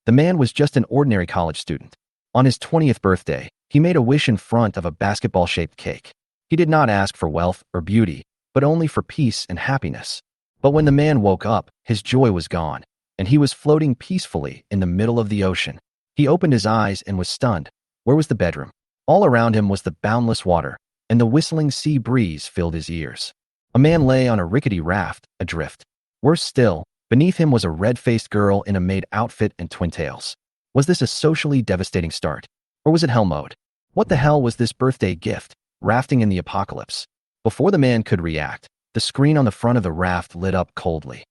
The man was just an ordinary college student. On his 20th birthday, he made a wish in front of a basketball-shaped cake. He did not ask for wealth or beauty, but only for peace and happiness. But when the man woke up, his joy was gone, and he was floating peacefully in the middle of the ocean. He opened his eyes and was stunned. Where was the bedroom? All around him was the boundless water, and the whistling sea breeze filled his ears. A man lay on a rickety raft, adrift. Worse still, beneath him was a red-faced girl in a maid outfit and twin tails. Was this a socially devastating start? Or was it hell mode? What the hell was this birthday gift? Rafting in the apocalypse. Before the man could react, the screen on the front of the raft lit up coldly.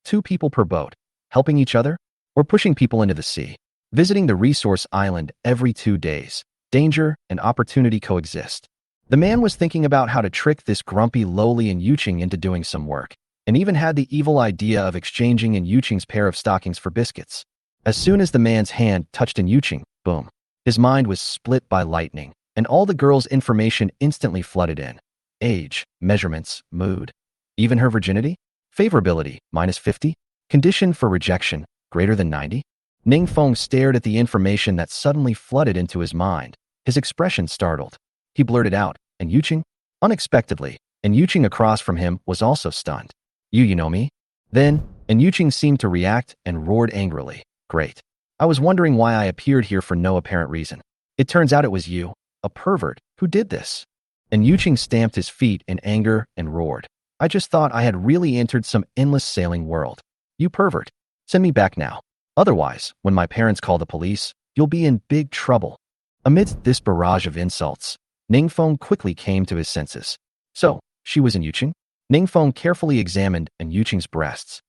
2 people per boat, helping each other, or pushing people into the sea. Visiting the resource island every 2 days. Danger and opportunity coexist. The man was thinking about how to trick this grumpy lowly in Yuching into doing some work, and even had the evil idea of exchanging in Yuching's pair of stockings for biscuits. As soon as the man's hand touched in Yuching, boom. His mind was split by lightning, and all the girl's information instantly flooded in. Age, measurements, mood. Even her virginity? Favorability, -50. Condition for rejection, greater than 90. Ningfeng stared at the information that suddenly flooded into his mind. His expression startled. He blurted out, "And Yuching?" Unexpectedly, and Yuching across from him was also stunned. You know me?" Then, and Yuching seemed to react and roared angrily. "Great. I was wondering why I appeared here for no apparent reason. It turns out it was you, a pervert, who did this." And Yuching stamped his feet in anger and roared. "I just thought I had really entered some endless sailing world. You pervert. Send me back now. Otherwise, when my parents call the police, you'll be in big trouble." Amidst this barrage of insults, Ningfeng quickly came to his senses. So, she was in Yuching? Ningfeng carefully examined in Yuching's breasts.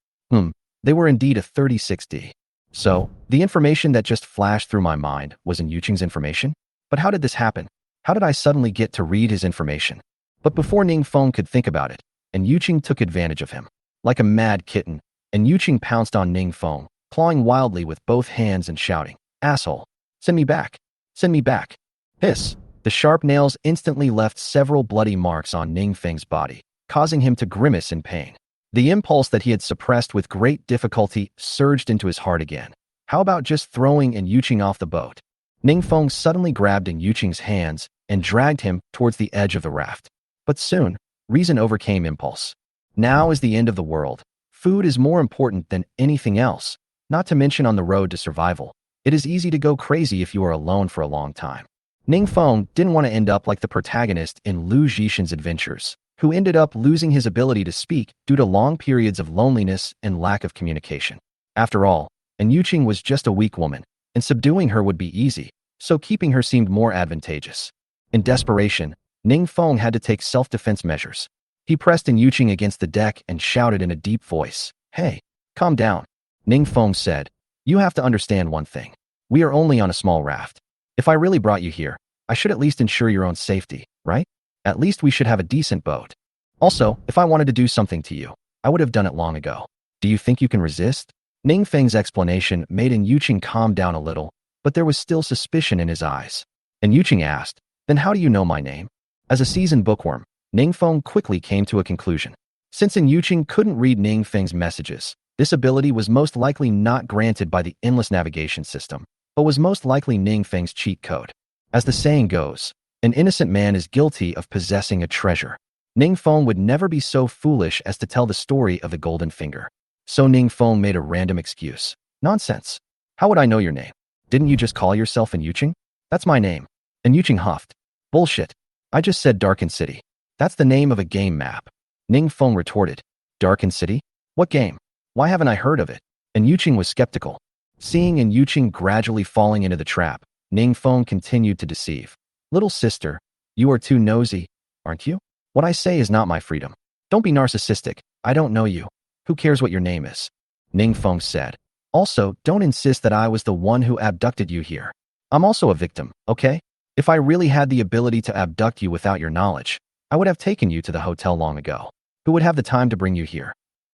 They were indeed a 36D. So, the information that just flashed through my mind was in Yuching's information? But how did this happen? How did I suddenly get to read his information? But before Ningfeng could think about it, and Yuching took advantage of him. Like a mad kitten, and Yuching pounced on Ningfeng, clawing wildly with both hands and shouting, "Asshole! Send me back! Send me back!" Hiss! The sharp nails instantly left several bloody marks on Ningfeng's body, causing him to grimace in pain. The impulse that he had suppressed with great difficulty surged into his heart again. How about just throwing in Yuching off the boat? Ningfeng suddenly grabbed in Yuching's hands and dragged him towards the edge of the raft. But soon, reason overcame impulse. Now is the end of the world. Food is more important than anything else, not to mention on the road to survival. It is easy to go crazy if you are alone for a long time. Ningfeng didn't want to end up like the protagonist in Lu Zhishan's adventures, who ended up losing his ability to speak due to long periods of loneliness and lack of communication. After all, and Yuching was just a weak woman, and subduing her would be easy, so keeping her seemed more advantageous. In desperation, Ningfeng had to take self-defense measures. He pressed in Yuching against the deck and shouted in a deep voice, "Hey, calm down." Ningfeng said, "You have to understand one thing. We are only on a small raft. If I really brought you here, I should at least ensure your own safety, right? At least we should have a decent boat. Also, if I wanted to do something to you, I would have done it long ago. Do you think you can resist?" Ningfeng's explanation made Yuching calm down a little, but there was still suspicion in his eyes. And Yuching asked, "Then how do you know my name?" As a seasoned bookworm, Ningfeng quickly came to a conclusion. Since Yuching couldn't read Ningfeng's messages, this ability was most likely not granted by the endless navigation system, but was most likely Ningfeng's cheat code. As the saying goes, an innocent man is guilty of possessing a treasure. Ningfeng would never be so foolish as to tell the story of the golden finger. So Ningfeng made a random excuse. "Nonsense. How would I know your name? Didn't you just call yourself in Yuching?" "That's my name." And Yuching huffed. "Bullshit. I just said Darkened City. That's the name of a game map." Ningfeng retorted. "Darkened City? What game? Why haven't I heard of it?" And Yuching was skeptical. Seeing Yuching gradually falling into the trap, Ningfeng continued to deceive. "Little sister, you are too nosy, aren't you? What I say is not my freedom. Don't be narcissistic. I don't know you. Who cares what your name is?" Ningfeng said. "Also, don't insist that I was the one who abducted you here. I'm also a victim, okay? If I really had the ability to abduct you without your knowledge, I would have taken you to the hotel long ago. Who would have the time to bring you here?"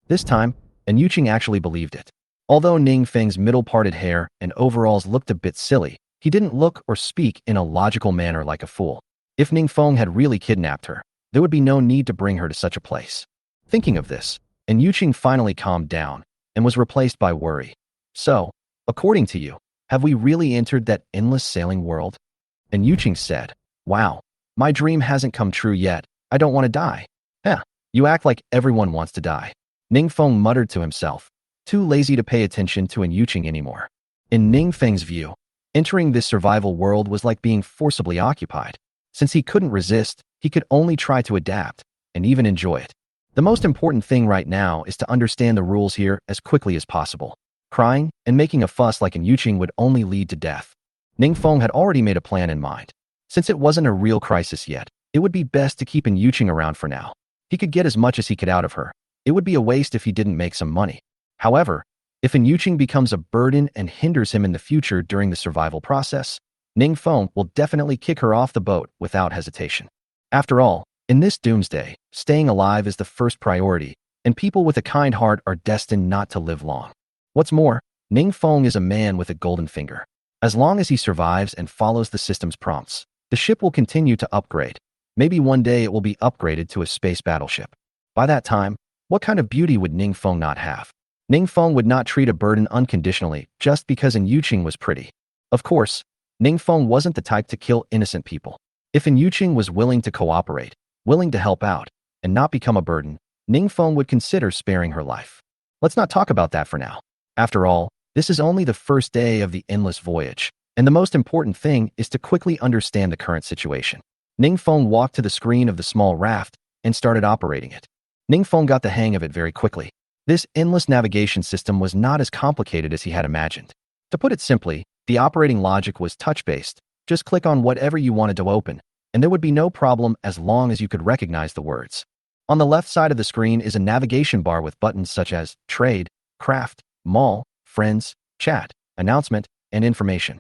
This time, and Yuching actually believed it. Although Ningfeng's middle-parted hair and overalls looked a bit silly, he didn't look or speak in a logical manner like a fool. If Ningfeng had really kidnapped her, there would be no need to bring her to such a place. Thinking of this, and Yuching finally calmed down and was replaced by worry. So, According to you, have we really entered that endless sailing world? And Yuching said, wow, my dream hasn't come true yet. I don't want to die. Heh, you act like everyone wants to die. Ningfeng muttered to himself, too lazy to pay attention to An Yuching anymore. In Ningfeng's view, entering this survival world was like being forcibly occupied. Since he couldn't resist, he could only try to adapt and even enjoy it. The most important thing right now is to understand the rules here as quickly as possible. Crying and making a fuss like An Yuching would only lead to death. Ningfeng had already made a plan in mind. Since it wasn't a real crisis yet, it would be best to keep An Yuching around for now. He could get as much as he could out of her. It would be a waste if he didn't make some money. However, if An Yuching becomes a burden and hinders him in the future during the survival process, Ningfeng will definitely kick her off the boat without hesitation. After all, in this doomsday, staying alive is the first priority, and people with a kind heart are destined not to live long. What's more, Ningfeng is a man with a golden finger. As long as he survives and follows the system's prompts, the ship will continue to upgrade. Maybe one day it will be upgraded to a space battleship. By that time, what kind of beauty would Ningfeng not have? Ningfeng would not treat a burden unconditionally just because An Yuching was pretty. Of course, Ningfeng wasn't the type to kill innocent people. If An Yuching was willing to cooperate, willing to help out, and not become a burden, Ningfeng would consider sparing her life. Let's not talk about that for now. After all, this is only the first day of the endless voyage, and the most important thing is to quickly understand the current situation. Ningfeng walked to the screen of the small raft and started operating it. Ningfeng got the hang of it very quickly. This endless navigation system was not as complicated as he had imagined. To put it simply, the operating logic was touch-based. Just click on whatever you wanted to open, and there would be no problem as long as you could recognize the words. On the left side of the screen is a navigation bar with buttons such as Trade, Craft, Mall, Friends, Chat, Announcement, and Information.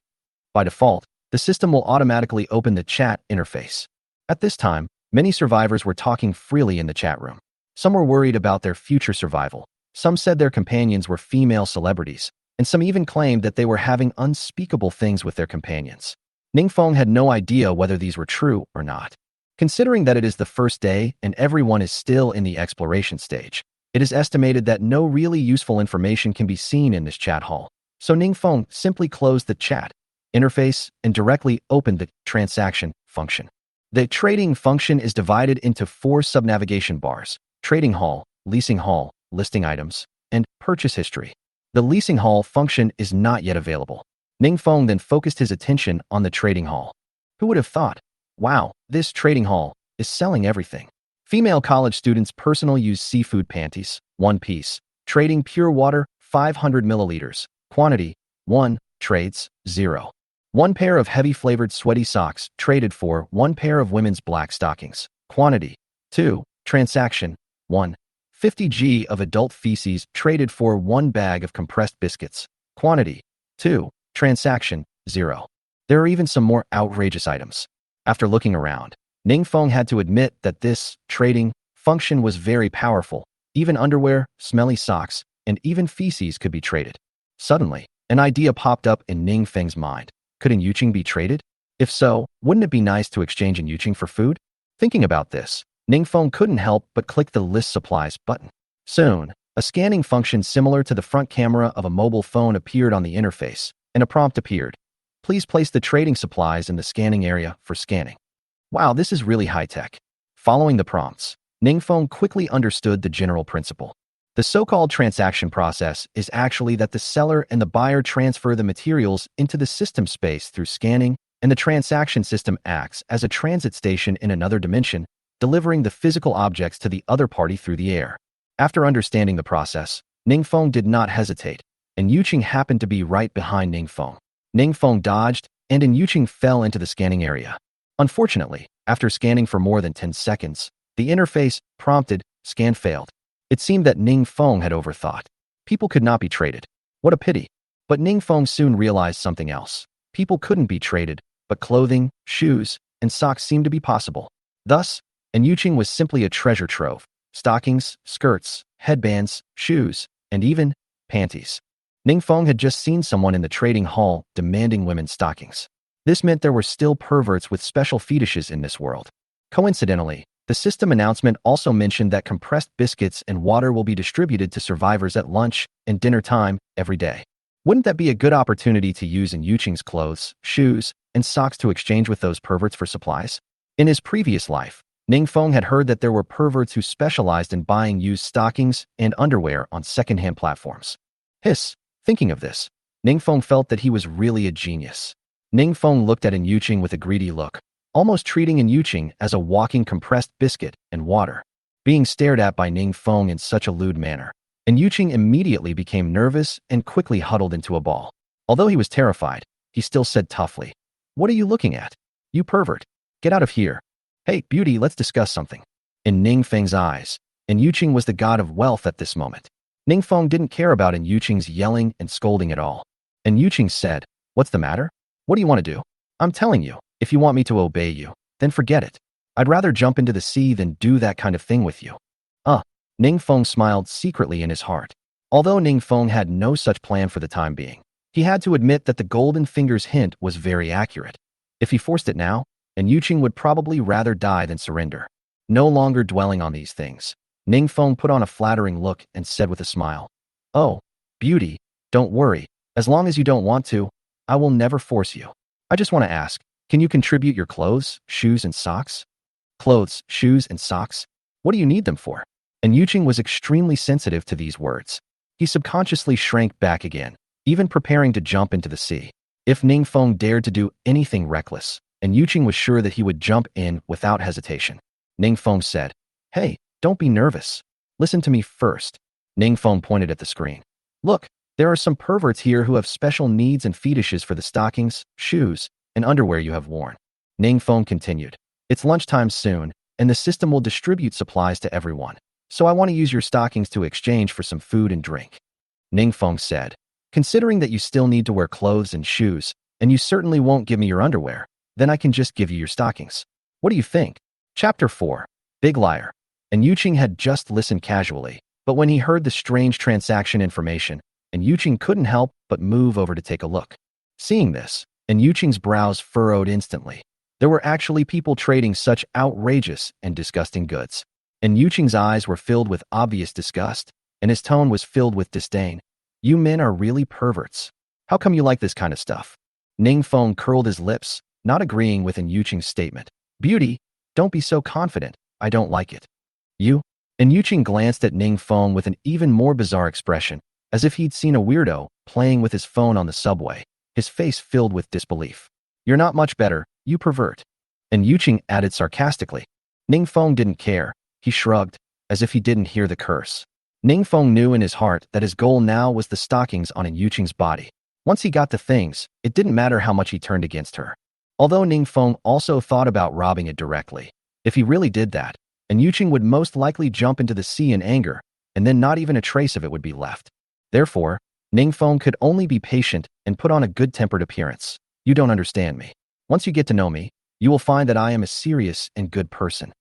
By default, the system will automatically open the chat interface. At this time, many survivors were talking freely in the chat room. Some were worried about their future survival. Some said their companions were female celebrities, and some even claimed that they were having unspeakable things with their companions. Ningfeng had no idea whether these were true or not. Considering that it is the first day and everyone is still in the exploration stage, it is estimated that no really useful information can be seen in this chat hall. So Ningfeng simply closed the chat interface and directly opened the transaction function. The trading function is divided into 4 sub-navigation bars: trading hall, leasing hall, listing items, and purchase history. The leasing hall function is not yet available. Ningfeng then focused his attention on the trading hall. Who would have thought? Wow, this trading hall is selling everything. Female college students' personal use seafood panties, 1 piece. Trading pure water, 500 milliliters. Quantity, 1. Trades, 0. 1 pair of heavy flavored sweaty socks, traded for 1 pair of women's black stockings. Quantity, 2. Transaction, 1. 50 g of adult feces, traded for 1 bag of compressed biscuits. Quantity, 2. Transaction, 0. There are even some more outrageous items. After looking around, Ningfeng had to admit that this trading function was very powerful. Even underwear, smelly socks, and even feces could be traded. Suddenly, an idea popped up in Ningfeng's mind. Could An Yuching be traded? If so, wouldn't it be nice to exchange An Yuching for food? Thinking about this, Ningfeng couldn't help but click the List Supplies button. Soon, a scanning function similar to the front camera of a mobile phone appeared on the interface, and a prompt appeared. Please place the trading supplies in the scanning area for scanning. Wow, this is really high-tech. Following the prompts, Ningfeng quickly understood the general principle. The so-called transaction process is actually that the seller and the buyer transfer the materials into the system space through scanning, and the transaction system acts as a transit station in another dimension, delivering the physical objects to the other party through the air. After understanding the process, Ningfeng did not hesitate, and Yuching happened to be right behind Ningfeng. Ningfeng dodged, and An Yuching fell into the scanning area. Unfortunately, after scanning for more than 10 seconds, the interface prompted, "Scan failed." It seemed that Ningfeng had overthought. People could not be traded. What a pity. But Ningfeng soon realized something else. People couldn't be traded, but clothing, shoes, and socks seemed to be possible. Thus, An Yuching was simply a treasure trove: stockings, skirts, headbands, shoes, and even panties. Ningfeng had just seen someone in the trading hall demanding women's stockings. This meant there were still perverts with special fetishes in this world. Coincidentally, the system announcement also mentioned that compressed biscuits and water will be distributed to survivors at lunch and dinner time every day. Wouldn't that be a good opportunity to use in Yuqing's clothes, shoes, and socks to exchange with those perverts for supplies? In his previous life, Ningfeng had heard that there were perverts who specialized in buying used stockings and underwear on second-hand platforms. Thinking of this, Ningfeng felt that he was really a genius. Ningfeng looked at Yuqing with a greedy look, almost treating Yuqing as a walking compressed biscuit and water. Being stared at by Ningfeng in such a lewd manner, Yuqing immediately became nervous and quickly huddled into a ball. Although he was terrified, he still said toughly, "What are you looking at? You pervert. Get out of here. Hey, beauty, let's discuss something." In Ningfeng's eyes, Yuqing was the god of wealth at this moment. Ningfeng didn't care about Yuqing's yelling and scolding at all. Yuqing said, "What's the matter? What do you want to do? I'm telling you, if you want me to obey you, then forget it. I'd rather jump into the sea than do that kind of thing with you." Ningfeng smiled secretly in his heart. Although Ningfeng had no such plan for the time being, he had to admit that the golden finger's hint was very accurate. If he forced it now, Yuqing would probably rather die than surrender. No longer dwelling on these things, Ningfeng put on a flattering look and said with a smile, "Oh, beauty, don't worry. As long as you don't want to, I will never force you. I just want to ask, can you contribute your clothes, shoes, and socks?" Clothes, shoes, and socks? What do you need them for? Yuqing was extremely sensitive to these words. He subconsciously shrank back again, even preparing to jump into the sea. If Ningfeng dared to do anything reckless, Yuqing was sure that he would jump in without hesitation. Ningfeng said, "Hey, don't be nervous. Listen to me first." Ningfeng pointed at the screen. "Look, there are some perverts here who have special needs and fetishes for the stockings, shoes, and underwear you have worn." Ningfeng continued, "It's lunchtime soon, and the system will distribute supplies to everyone. So I want to use your stockings to exchange for some food and drink." Ningfeng said, "Considering that you still need to wear clothes and shoes, and you certainly won't give me your underwear, then I can just give you your stockings. What do you think?" Chapter 4. Big Liar. Yuqing had just listened casually, but when he heard the strange transaction information, Yuqing couldn't help but move over to take a look. Seeing this, Yuqing's brows furrowed instantly. There were actually people trading such outrageous and disgusting goods. Yuqing's eyes were filled with obvious disgust, and his tone was filled with disdain. "You men are really perverts. How come you like this kind of stuff?" Ningfeng curled his lips, not agreeing with Yuqing's statement. "Beauty, don't be so confident. I don't like it." "You?" Yuqing glanced at Ningfeng with an even more bizarre expression, as if he'd seen a weirdo playing with his phone on the subway, his face filled with disbelief. "You're not much better, you pervert." Yuqing added sarcastically. Ningfeng didn't care. He shrugged, as if he didn't hear the curse. Ningfeng knew in his heart that his goal now was the stockings on Yuqing's body. Once he got the things, it didn't matter how much he turned against her. Although Ningfeng also thought about robbing it directly. If he really did that, Yuqing would most likely jump into the sea in anger, and then not even a trace of it would be left. Therefore, Ningfeng could only be patient and put on a good-tempered appearance. "You don't understand me. Once you get to know me, you will find that I am a serious and good person,"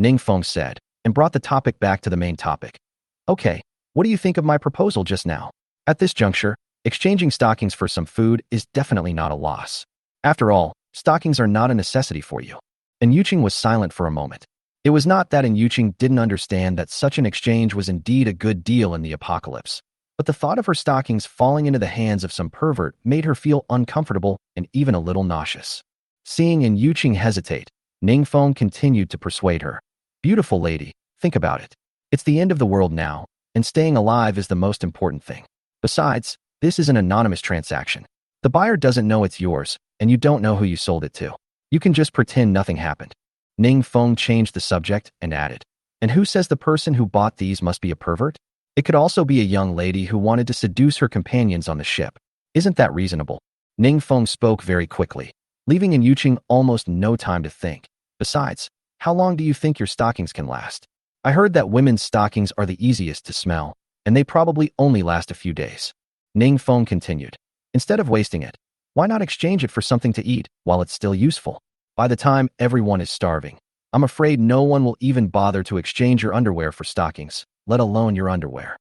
Ningfeng said, and brought the topic back to the main topic. "Okay, what do you think of my proposal just now? At this juncture, exchanging stockings for some food is definitely not a loss. After all, stockings are not a necessity for you." Yuqing was silent for a moment. It was not that Yuqing didn't understand that such an exchange was indeed a good deal in the apocalypse, but the thought of her stockings falling into the hands of some pervert made her feel uncomfortable and even a little nauseous. Seeing Yuqing hesitate, Ningfeng continued to persuade her. "Beautiful lady, think about it. It's the end of the world now, and staying alive is the most important thing. Besides, this is an anonymous transaction. The buyer doesn't know it's yours, and you don't know who you sold it to. You can just pretend nothing happened." Ningfeng changed the subject and added, "And who says the person who bought these must be a pervert? It could also be a young lady who wanted to seduce her companions on the ship. Isn't that reasonable?" Ningfeng spoke very quickly, leaving Yuqing almost no time to think. "Besides, how long do you think your stockings can last? I heard that women's stockings are the easiest to smell, and they probably only last a few days." Ningfeng continued, "Instead of wasting it, why not exchange it for something to eat while it's still useful? By the time everyone is starving, I'm afraid no one will even bother to exchange your underwear for stockings, let alone your underwear."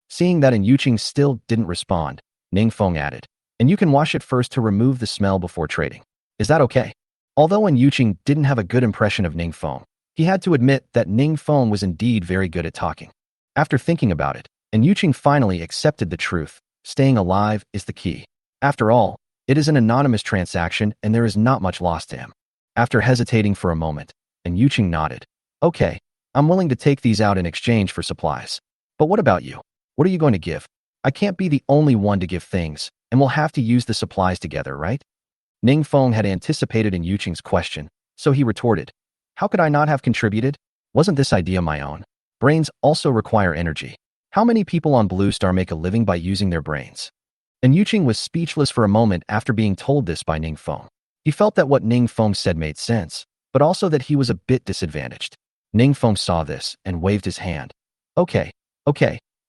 Seeing that Yuqing still didn't respond, Ningfeng added, "And you can wash it first to remove the smell before trading. Is that okay?" Although Yuqing didn't have a good impression of Ningfeng, he had to admit that Ningfeng was indeed very good at talking. After thinking about it, Yuqing finally accepted the truth Staying alive is the key. After all, it is an anonymous transaction and there is not much lost to him. After hesitating for a moment, and Yuching nodded. Okay, I'm willing to take these out in exchange for supplies. But what about you? What are you going to give? I can't be the only one to give things, and we'll have to use the supplies together, right? Ning Feng had anticipated in Yuching's question, so he retorted. How could I not have contributed? Wasn't this idea my own? Brains also require energy. How many people on Blue Star make a living by using their brains? And Yuching was speechless for a moment after being told this by Ning Feng. He felt that what Ning Feng said made sense, but also that he was a bit disadvantaged. Ning Feng saw this and waved his hand. Okay,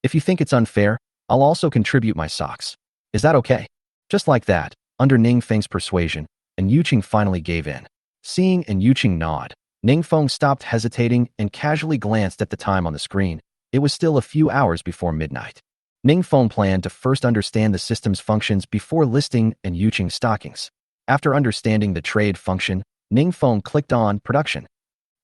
if you think it's unfair, I'll also contribute my socks. Is that okay? Just like that, under Ning Feng's persuasion, and Yuching finally gave in. Seeing and Yuching nod, Ning Feng stopped hesitating and casually glanced at the time on the screen. It was still a few hours before midnight. Ning Feng planned to first understand the system's functions before listing and Yuching's stockings. After understanding the trade function, Ning Feng clicked on Production.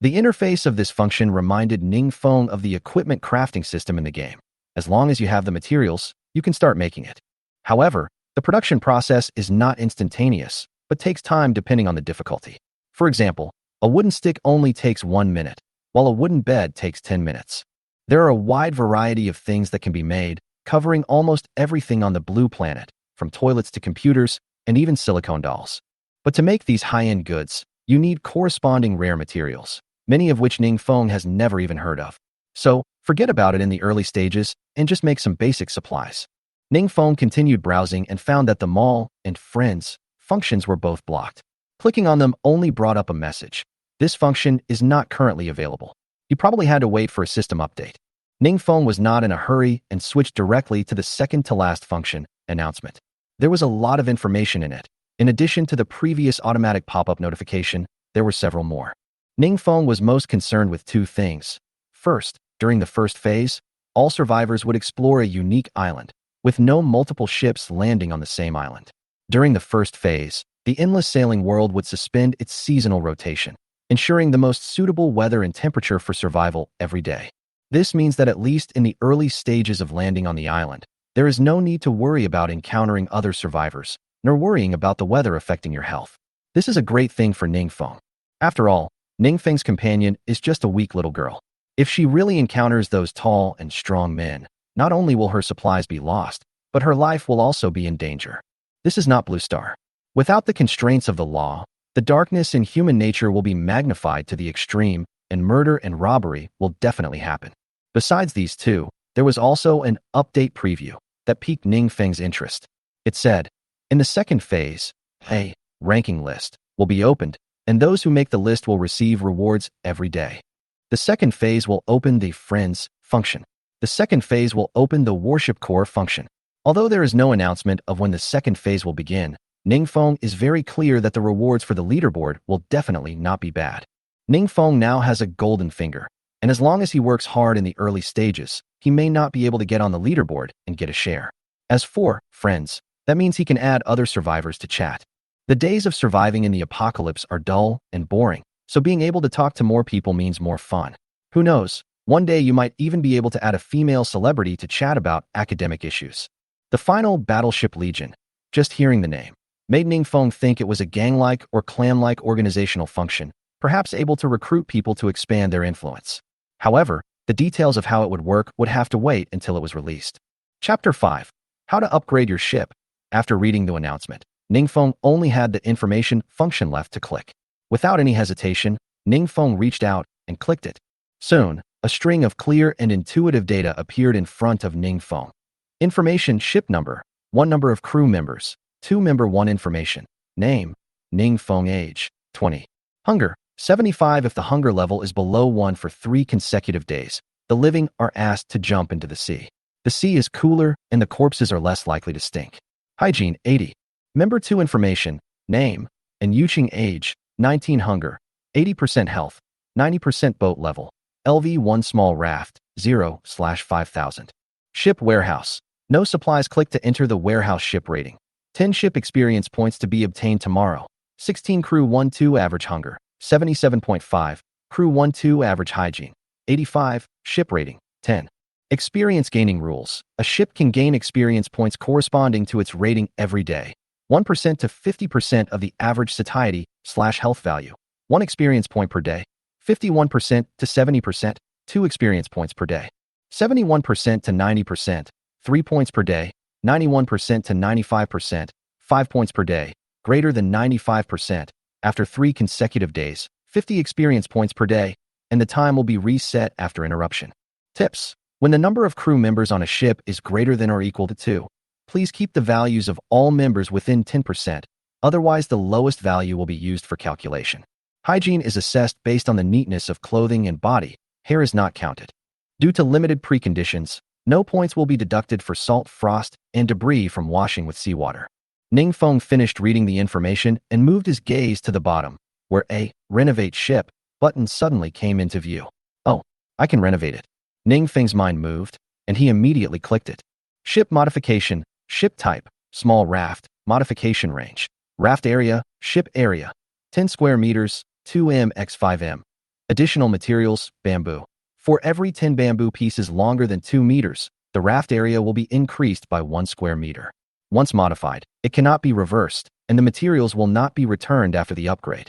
The interface of this function reminded Ning Feng of the equipment crafting system in the game. As long as you have the materials, you can start making it. However, the production process is not instantaneous, but takes time depending on the difficulty. For example, a wooden stick only takes 1 minute, while a wooden bed takes 10 minutes. There are a wide variety of things that can be made, covering almost everything on the blue planet, from toilets to computers and even silicone dolls. But to make these high-end goods, you need corresponding rare materials, many of which Ning Feng has never even heard of. So, forget about it in the early stages and just make some basic supplies. Ning Feng continued browsing and found that the mall and friends functions were both blocked. Clicking on them only brought up a message. This function is not currently available. You probably had to wait for a system update. Ning Feng was not in a hurry and switched directly to the second-to-last function, Announcement. There was a lot of information in it. In addition to the previous automatic pop-up notification, there were several more. Ning Feng was most concerned with two things. First, during the first phase, all survivors would explore a unique island, with no multiple ships landing on the same island. During the first phase, the endless sailing world would suspend its seasonal rotation, ensuring the most suitable weather and temperature for survival every day. This means that at least in the early stages of landing on the island, there is no need to worry about encountering other survivors, nor worrying about the weather affecting your health. This is a great thing for Ning Feng. After all, Ning Feng's companion is just a weak little girl. If she really encounters those tall and strong men, not only will her supplies be lost, but her life will also be in danger. This is not Blue Star. Without the constraints of the law, the darkness in human nature will be magnified to the extreme, and murder and robbery will definitely happen. Besides these two, there was also an update preview that piqued Ning Feng's interest. It said, in the second phase, a ranking list will be opened, and those who make the list will receive rewards every day. The second phase will open the Friends function. The second phase will open the Worship Core function. Although there is no announcement of when the second phase will begin, Ning Feng is very clear that the rewards for the leaderboard will definitely not be bad. Ning Feng now has a golden finger, and as long as he works hard in the early stages, he may not be able to get on the leaderboard and get a share. As for Friends, that means he can add other survivors to chat. The days of surviving in the apocalypse are dull and boring, so being able to talk to more people means more fun. Who knows, one day you might even be able to add a female celebrity to chat about academic issues. The final Battleship Legion, just hearing the name, made Ning Feng think it was a gang-like or clan-like organizational function, perhaps able to recruit people to expand their influence. However, the details of how it would work would have to wait until it was released. Chapter 5. How to upgrade your ship. After reading the announcement, Ning Feng only had the information function left to click. Without any hesitation, Ning Feng reached out and clicked it. Soon, a string of clear and intuitive data appeared in front of Ning Feng. Information: ship number, 1 number of crew members, 2 member 1 information, name, Ning Feng age, 20. Hunger, 75. If the hunger level is below 1 for 3 consecutive days, the living are asked to jump into the sea. The sea is cooler and the corpses are less likely to stink. Hygiene, 80. Member 2 information, name, and Yuching age, 19. Hunger, 80% health, 90% boat level, Lv.100 small raft, 0/5000. Ship warehouse. No supplies. Click to enter the warehouse ship rating. 10 ship experience points to be obtained tomorrow. 16 crew 1-2 average hunger, 77.5, crew 1-2 average hygiene, 85, ship rating, 10. Experience gaining rules. A ship can gain experience points corresponding to its rating every day. 1% to 50% of the average satiety/health value. 1 experience point per day. 51% to 70%, 2 experience points per day. 71% to 90%, 3 points per day. 91% to 95%, 5 points per day. Greater than 95%, after 3 consecutive days, 50 experience points per day, and the time will be reset after interruption. Tips. When the number of crew members on a ship is greater than or equal to 2, please keep the values of all members within 10%, otherwise the lowest value will be used for calculation. Hygiene is assessed based on the neatness of clothing and body. Hair is not counted. Due to limited preconditions, no points will be deducted for salt, frost, and debris from washing with seawater. Ning Feng finished reading the information and moved his gaze to the bottom, where a renovate ship button suddenly came into view. Oh, I can renovate it. Ning Feng's mind moved, and he immediately clicked it. Ship modification, ship type, small raft, modification range, raft area, ship area, 10 square meters, 2m x 5m. Additional materials, bamboo. For every 10 bamboo pieces longer than 2 meters, the raft area will be increased by 1 square meter. Once modified, it cannot be reversed, and the materials will not be returned after the upgrade.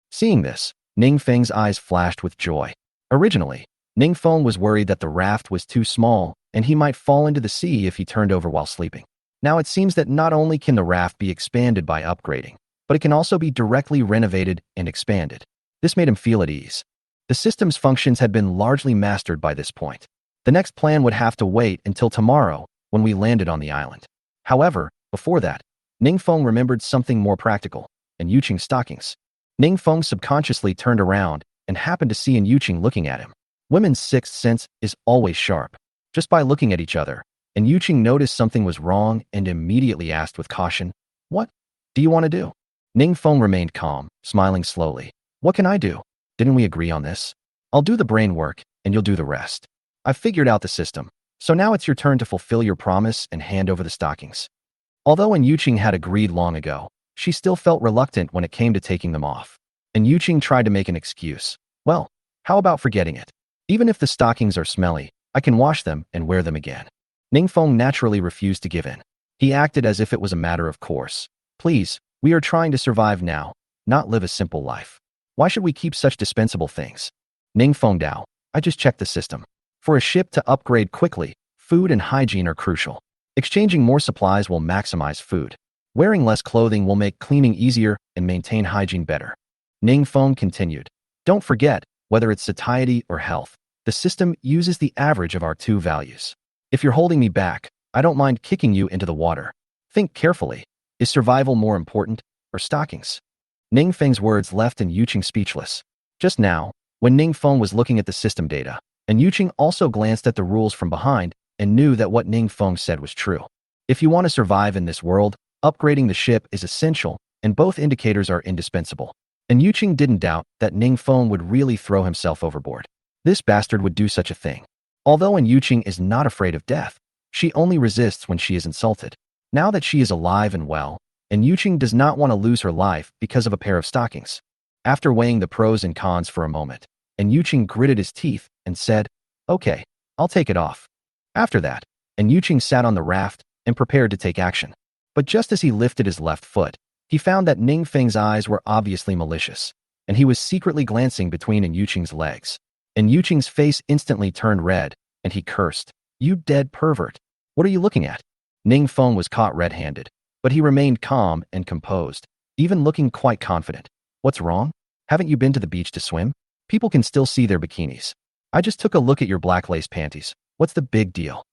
Seeing this, Ning Feng's eyes flashed with joy. Originally, Ning Feng was worried that the raft was too small and he might fall into the sea if he turned over while sleeping. Now it seems that not only can the raft be expanded by upgrading, but it can also be directly renovated and expanded. This made him feel at ease. The system's functions had been largely mastered by this point. The next plan would have to wait until tomorrow when we landed on the island. However, before that, Ning Feng remembered something more practical, and Yuqing's stockings. Ning Feng subconsciously turned around and happened to see Yuqing looking at him. Women's sixth sense is always sharp. Just by looking at each other, and Yuqing noticed something was wrong and immediately asked with caution, "What do you want to do?" Ning Feng remained calm, smiling slowly. "What can I do? Didn't we agree on this? I'll do the brain work, and you'll do the rest. I've figured out the system, so now it's your turn to fulfill your promise and hand over the stockings." Although Yuqing had agreed long ago, she still felt reluctant when it came to taking them off. And Yuqing tried to make an excuse. "Well, how about forgetting it? Even if the stockings are smelly, I can wash them and wear them again." Ning Feng naturally refused to give in. He acted as if it was a matter of course. "Please, we are trying to survive now, not live a simple life. Why should we keep such dispensable things?" Ning Feng Dao, "I just checked the system. For a ship to upgrade quickly, food and hygiene are crucial. Exchanging more supplies will maximize food. Wearing less clothing will make cleaning easier and maintain hygiene better." Ning Feng continued, "Don't forget, whether it's satiety or health, the system uses the average of our two values. If you're holding me back, I don't mind kicking you into the water. Think carefully. Is survival more important, or stockings?" Ning Feng's words left Yuqing speechless. Just now, when Ning Feng was looking at the system data, and Yuqing also glanced at the rules from behind and knew that what Ning Feng said was true. If you want to survive in this world, upgrading the ship is essential, and both indicators are indispensable. And Yuqing didn't doubt that Ning Feng would really throw himself overboard. This bastard would do such a thing. Although Yuqing is not afraid of death, she only resists when she is insulted. Now that she is alive and well, and Yuqing does not want to lose her life because of a pair of stockings. After weighing the pros and cons for a moment, and Yuqing gritted his teeth and said, "Okay, I'll take it off." After that, and Yuqing sat on the raft and prepared to take action. But just as he lifted his left foot, he found that Ning Feng's eyes were obviously malicious, and he was secretly glancing between Yuqing's legs. And Yuqing's face instantly turned red, and he cursed, "You dead pervert. What are you looking at?" Ning Feng was caught red-handed, but he remained calm and composed, even looking quite confident. "What's wrong? Haven't you been to the beach to swim? People can still see their bikinis. I just took a look at your black lace panties. What's the big deal?"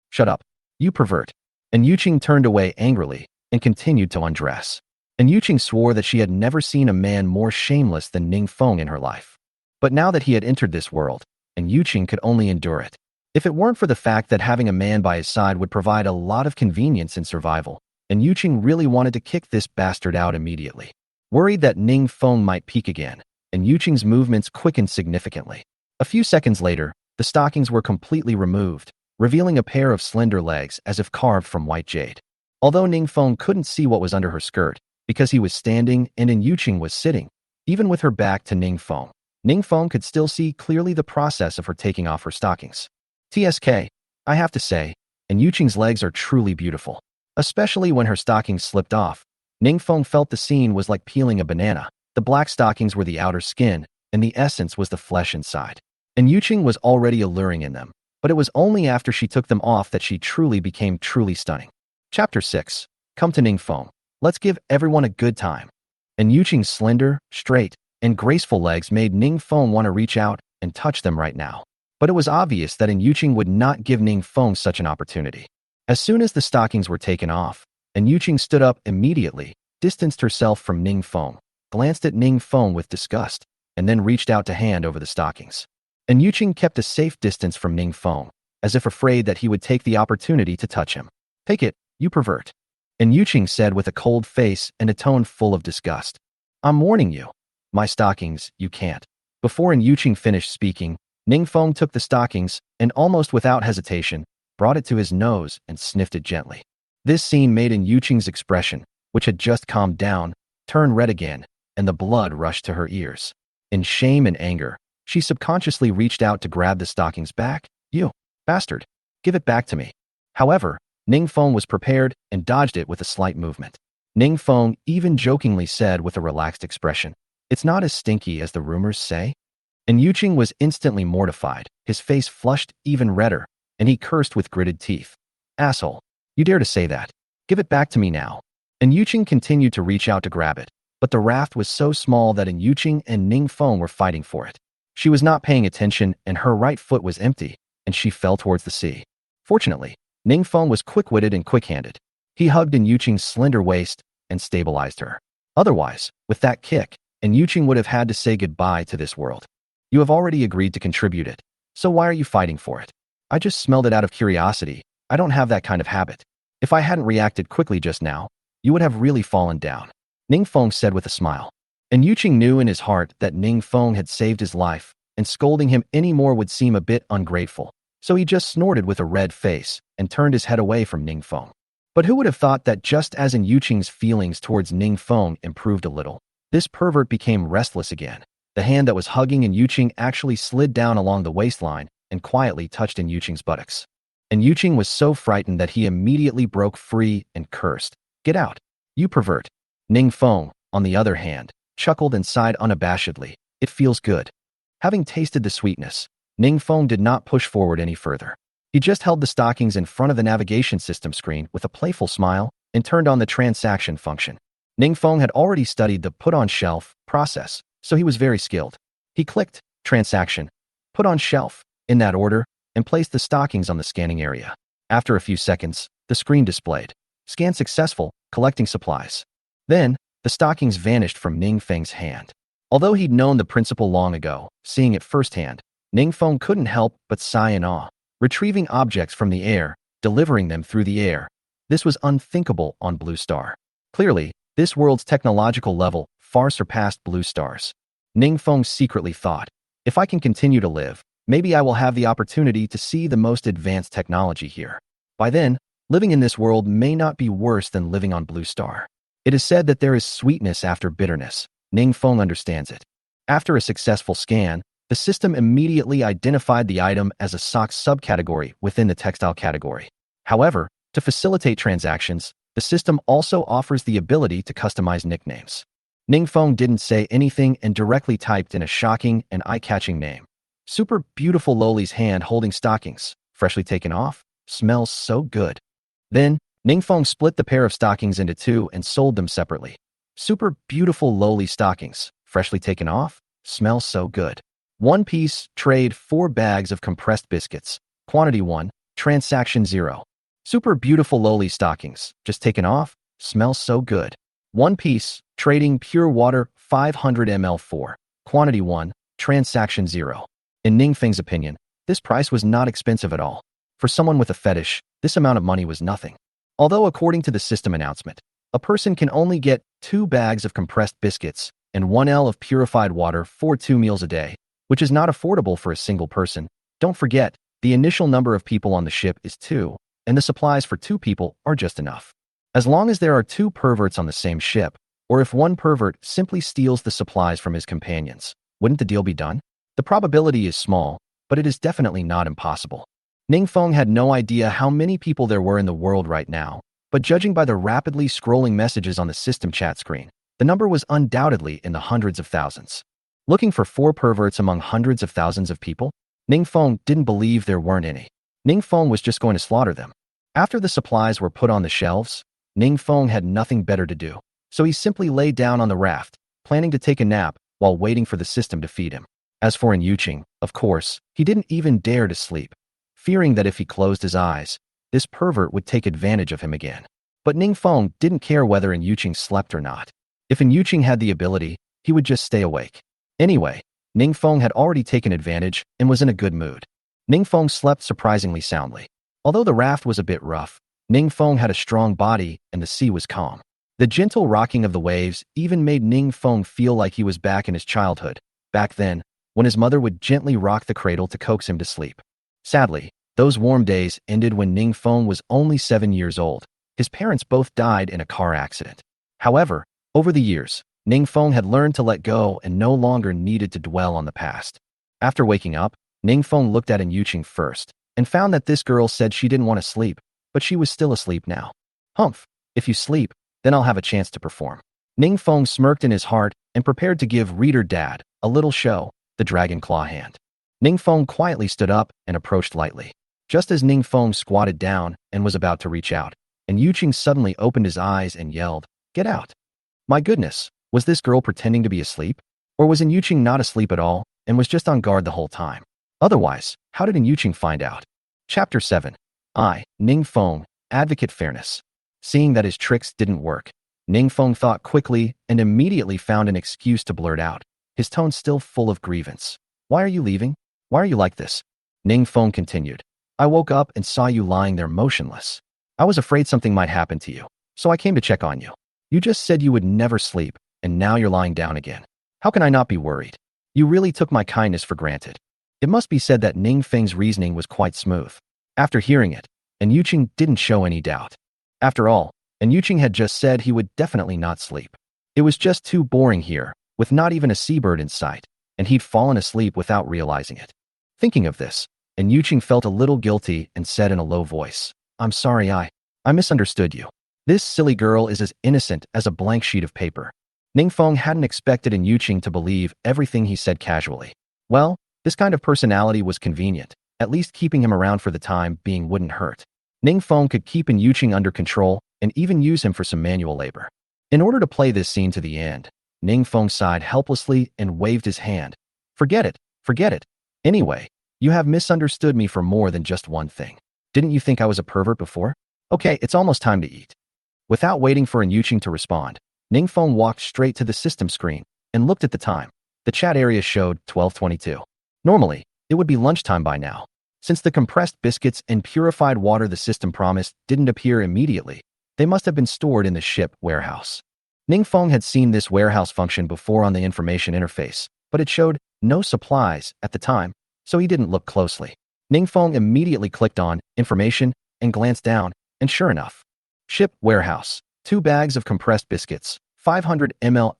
"Shut up, you pervert." And Yuqing turned away angrily and continued to undress. And Yuqing swore that she had never seen a man more shameless than Ning Feng in her life. But now that he had entered this world, and Yuqing could only endure it. If it weren't for the fact that having a man by his side would provide a lot of convenience in survival, and Yuqing really wanted to kick this bastard out immediately. Worried that Ning Feng might peek again, and Yuqing's movements quickened significantly. A few seconds later, the stockings were completely removed, revealing a pair of slender legs as if carved from white jade. Although Ning Feng couldn't see what was under her skirt, because he was standing and Yuqing was sitting, even with her back to Ning Feng could still see clearly the process of her taking off her stockings. TSK, I have to say, and Yuqing's legs are truly beautiful. Especially when her stockings slipped off. Ningfeng felt the scene was like peeling a banana. The black stockings were the outer skin, and the essence was the flesh inside. And Yuqing was already alluring in them, but it was only after she took them off that she truly became truly stunning. Chapter 6. Come to Ningfeng. Let's give everyone a good time. And Yuqing's slender, straight, and graceful legs made Ningfeng want to reach out and touch them right now. But it was obvious that Yuqing would not give Ningfeng such an opportunity. As soon as the stockings were taken off, and Yuqing stood up immediately, distanced herself from Ningfeng, glanced at Ningfeng with disgust, and then reached out to hand over the stockings. And Yuqing kept a safe distance from Ningfeng, as if afraid that he would take the opportunity to touch him. Take it, you pervert. And Yuqing said with a cold face and a tone full of disgust. I'm warning you. My stockings, you can't. Before Yuqing finished speaking, Ningfeng took the stockings and almost without hesitation, brought it to his nose and sniffed it gently. This scene made Yuqing's expression, which had just calmed down, turn red again, and the blood rushed to her ears. In shame and anger, she subconsciously reached out to grab the stockings back. You bastard, give it back to me. However, Ningfeng was prepared and dodged it with a slight movement. Ningfeng even jokingly said with a relaxed expression, it's not as stinky as the rumors say. And Yuqing was instantly mortified, his face flushed even redder, and he cursed with gritted teeth. Asshole, you dare to say that? Give it back to me now. And Yuqing continued to reach out to grab it, but the raft was so small that Yuqing and Ningfeng were fighting for it. She was not paying attention and her right foot was empty, and she fell towards the sea. Fortunately, Ningfeng was quick-witted and quick-handed. He hugged Yuqing's slender waist and stabilized her. Otherwise, with that kick, Yuqing would have had to say goodbye to this world. You have already agreed to contribute it, so why are you fighting for it? I just smelled it out of curiosity. I don't have that kind of habit. If I hadn't reacted quickly just now, you would have really fallen down. Ningfeng said with a smile. And Yuqing knew in his heart that Ningfeng had saved his life, and scolding him any more would seem a bit ungrateful. So he just snorted with a red face and turned his head away from Ningfeng. But who would have thought that just as Yuqing's feelings towards Ningfeng improved a little, this pervert became restless again. The hand that was hugging Yuqing actually slid down along the waistline and quietly touched Yuqing's buttocks. And Yuqing was so frightened that he immediately broke free and cursed. Get out, you pervert. Ningfeng, on the other hand, chuckled and sighed unabashedly. It feels good. Having tasted the sweetness, Ningfeng did not push forward any further. He just held the stockings in front of the navigation system screen with a playful smile and turned on the transaction function. Ningfeng had already studied the put on shelf process, so he was very skilled. He clicked transaction, put on shelf, in that order, and placed the stockings on the scanning area. After a few seconds, the screen displayed, scan successful, collecting supplies. Then, the stockings vanished from Ningfeng's hand. Although he'd known the principle long ago, seeing it firsthand, Ningfeng couldn't help but sigh in awe. Retrieving objects from the air, delivering them through the air. This was unthinkable on Blue Star. Clearly, this world's technological level far surpassed Blue Star's. Ningfeng secretly thought, if I can continue to live, maybe I will have the opportunity to see the most advanced technology here. By then, living in this world may not be worse than living on Blue Star. It is said that there is sweetness after bitterness. Ningfeng understands it. After a successful scan, the system immediately identified the item as a socks subcategory within the textile category. However, to facilitate transactions, the system also offers the ability to customize nicknames. Ningfeng didn't say anything and directly typed in a shocking and eye-catching name. Super beautiful Loli's hand holding stockings, freshly taken off, smells so good. Then, Ningfeng split the pair of stockings into two and sold them separately. Super beautiful Loli stockings, freshly taken off, smells so good. 1 piece, trade 4 bags of compressed biscuits. Quantity 1, transaction 0. Super beautiful Loli stockings, just taken off, smells so good. 1 piece, trading pure water 500 ml 4. Quantity 1, transaction 0. In Ningfeng's opinion, this price was not expensive at all. For someone with a fetish, this amount of money was nothing. Although according to the system announcement, a person can only get 2 bags of compressed biscuits and 1 L of purified water for 2 meals a day, which is not affordable for a single person. Don't forget, the initial number of people on the ship is 2, and the supplies for 2 people are just enough. As long as there are 2 perverts on the same ship, or if one pervert simply steals the supplies from his companions, wouldn't the deal be done? The probability is small, but it is definitely not impossible. Ningfeng had no idea how many people there were in the world right now, but judging by the rapidly scrolling messages on the system chat screen, the number was undoubtedly in the hundreds of thousands. Looking for 4 perverts among hundreds of thousands of people? Ningfeng didn't believe there weren't any. Ningfeng was just going to slaughter them. After the supplies were put on the shelves, Ningfeng had nothing better to do, so he simply lay down on the raft, planning to take a nap while waiting for the system to feed him. As for Yuqing, of course, he didn't even dare to sleep, fearing that if he closed his eyes, this pervert would take advantage of him again. But Ningfeng didn't care whether Yuqing slept or not. If Yuqing had the ability, he would just stay awake. Anyway, Ningfeng had already taken advantage and was in a good mood. Ningfeng slept surprisingly soundly. Although the raft was a bit rough, Ningfeng had a strong body and the sea was calm. The gentle rocking of the waves even made Ningfeng feel like he was back in his childhood, back then, when his mother would gently rock the cradle to coax him to sleep. Sadly, those warm days ended when Ningfeng was only 7 years old. His parents both died in a car accident. However, over the years, Ningfeng had learned to let go and no longer needed to dwell on the past. After waking up, Ningfeng looked at Yuqing first and found that this girl said she didn't want to sleep, but she was still asleep now. Humph, if you sleep, then I'll have a chance to perform. Ningfeng smirked in his heart and prepared to give Reader Dad a little show, the dragon claw hand. Ningfeng quietly stood up and approached lightly. Just as Ningfeng squatted down and was about to reach out, and Yuqing suddenly opened his eyes and yelled, "Get out!" My goodness, was this girl pretending to be asleep? Or was Yuqing not asleep at all and was just on guard the whole time? Otherwise, how did Yuqing find out? Chapter 7. Ningfeng, Advocate Fairness. Seeing that his tricks didn't work, Ningfeng thought quickly and immediately found an excuse to blurt out, his tone still full of grievance. Why are you leaving? Why are you like this? Ningfeng continued. I woke up and saw you lying there motionless. I was afraid something might happen to you, so I came to check on you. You just said you would never sleep, and now you're lying down again. How can I not be worried? You really took my kindness for granted. It must be said that Ningfeng's reasoning was quite smooth. After hearing it, Yuqing didn't show any doubt. After all, Yuqing had just said he would definitely not sleep. It was just too boring here, with not even a seabird in sight, and he'd fallen asleep without realizing it. Thinking of this, Yuqing felt a little guilty and said in a low voice, I'm sorry, I misunderstood you. This silly girl is as innocent as a blank sheet of paper. Ningfeng hadn't expected Yuqing to believe everything he said casually. Well, this kind of personality was convenient. At least keeping him around for the time being wouldn't hurt. Ningfeng could keep Yuqing under control and even use him for some manual labor. In order to play this scene to the end, Ningfeng sighed helplessly and waved his hand. Forget it, forget it. Anyway, you have misunderstood me for more than just one thing. Didn't you think I was a pervert before? Okay, it's almost time to eat. Without waiting for Yuqing to respond, Ningfeng walked straight to the system screen and looked at the time. The chat area showed 12:22. Normally, it would be lunchtime by now. Since the compressed biscuits and purified water the system promised didn't appear immediately, they must have been stored in the ship warehouse. Ningfeng had seen this warehouse function before on the information interface, but it showed no supplies at the time, so he didn't look closely. Ningfeng immediately clicked on Information and glanced down, and sure enough, Ship Warehouse, 2 bags of compressed biscuits, 500 ml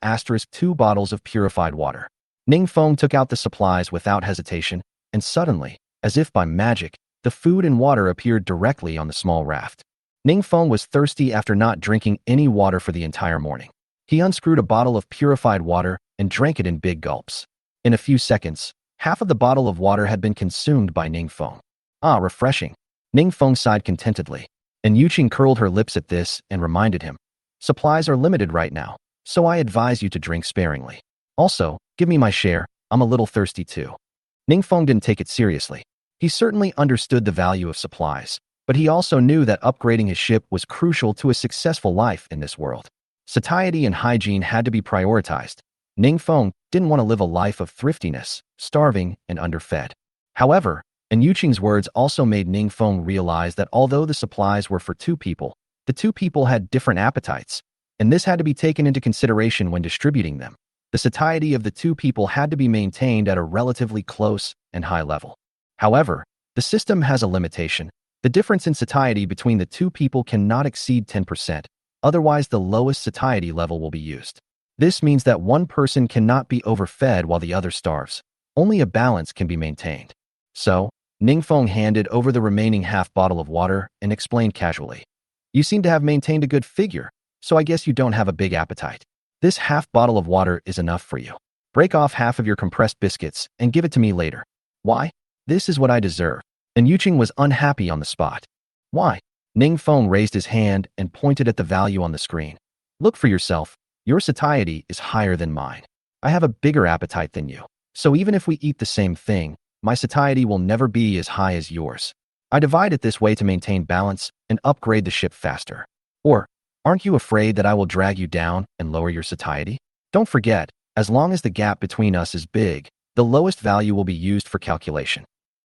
* 2 bottles of purified water. Ningfeng took out the supplies without hesitation, and suddenly, as if by magic, the food and water appeared directly on the small raft. Ningfeng was thirsty after not drinking any water for the entire morning. He unscrewed a bottle of purified water and drank it in big gulps. In a few seconds, half of the bottle of water had been consumed by Ningfeng. Ah, refreshing. Ningfeng sighed contentedly, and Yuqing curled her lips at this and reminded him, supplies are limited right now, so I advise you to drink sparingly. Also, give me my share, I'm a little thirsty too. Ningfeng didn't take it seriously. He certainly understood the value of supplies, but he also knew that upgrading his ship was crucial to a successful life in this world. Satiety and hygiene had to be prioritized. Ningfeng didn't want to live a life of thriftiness, starving, and underfed. However, Yuqing's words also made Ningfeng realize that although the supplies were for 2 people, the 2 people had different appetites, and this had to be taken into consideration when distributing them. The satiety of the 2 people had to be maintained at a relatively close and high level. However, the system has a limitation. The difference in satiety between the 2 people cannot exceed 10%, otherwise the lowest satiety level will be used. This means that one person cannot be overfed while the other starves. Only a balance can be maintained. So, Ningfeng handed over the remaining half bottle of water and explained casually. You seem to have maintained a good figure, so I guess you don't have a big appetite. This half bottle of water is enough for you. Break off half of your compressed biscuits and give it to me later. Why? This is what I deserve. And Yuqing was unhappy on the spot. Why? Ningfeng raised his hand and pointed at the value on the screen. Look for yourself. Your satiety is higher than mine. I have a bigger appetite than you. So even if we eat the same thing, my satiety will never be as high as yours. I divide it this way to maintain balance and upgrade the ship faster. Or, aren't you afraid that I will drag you down and lower your satiety? Don't forget, as long as the gap between us is big, the lowest value will be used for calculation.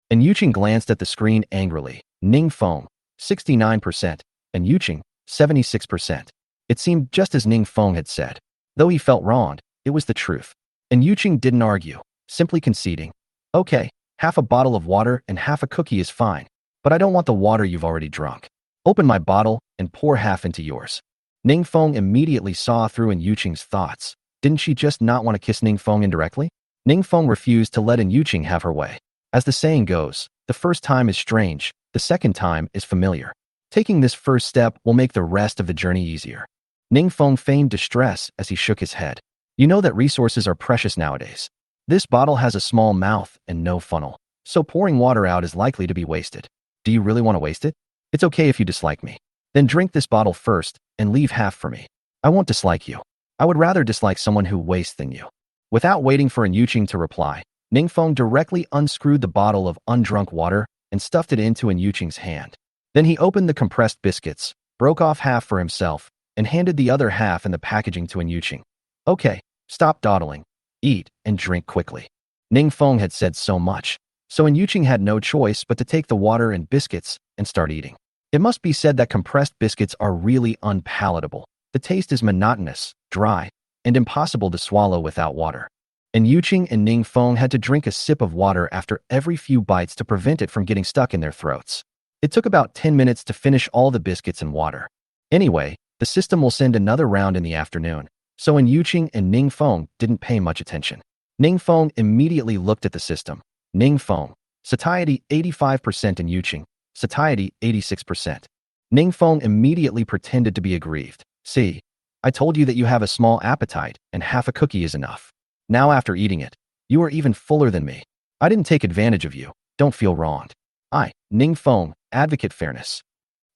And Yuqing glanced at the screen angrily. Ningfeng, 69%, and Yuqing, 76%. It seemed just as Ningfeng had said. Though he felt wronged, it was the truth. And Yuqing didn't argue, simply conceding. Okay, half a bottle of water and half a cookie is fine, but I don't want the water you've already drunk. Open my bottle and pour half into yours. Ningfeng immediately saw through in Yuqing's thoughts. Didn't she just not want to kiss Ningfeng indirectly? Ningfeng refused to let in Yuqing have her way. As the saying goes, the first time is strange, the second time is familiar. Taking this first step will make the rest of the journey easier. Ningfeng feigned distress as he shook his head. You know that resources are precious nowadays. This bottle has a small mouth and no funnel, so pouring water out is likely to be wasted. Do you really want to waste it? It's okay if you dislike me. Then drink this bottle first and leave half for me. I won't dislike you. I would rather dislike someone who wastes than you. Without waiting for Yuqing to reply, Ningfeng directly unscrewed the bottle of undrunk water and stuffed it into Yuqing's hand. Then he opened the compressed biscuits, broke off half for himself, and handed the other half in the packaging to Yuqing. Okay, stop dawdling. Eat and drink quickly. Ningfeng had said so much, so Yuqing had no choice but to take the water and biscuits and start eating. It must be said that compressed biscuits are really unpalatable. The taste is monotonous, dry, and impossible to swallow without water. And Yuqing and Ningfeng had to drink a sip of water after every few bites to prevent it from getting stuck in their throats. It took about 10 minutes to finish all the biscuits and water. Anyway, the system will send another round in the afternoon, so Yuqing and Ningfeng didn't pay much attention. Ningfeng immediately looked at the system. Ningfeng, satiety 85% and Yuqing, satiety 86%. Ningfeng immediately pretended to be aggrieved. See, I told you that you have a small appetite and half a cookie is enough. Now after eating it, you are even fuller than me. I didn't take advantage of you. Don't feel wronged. I, Ningfeng, advocate fairness.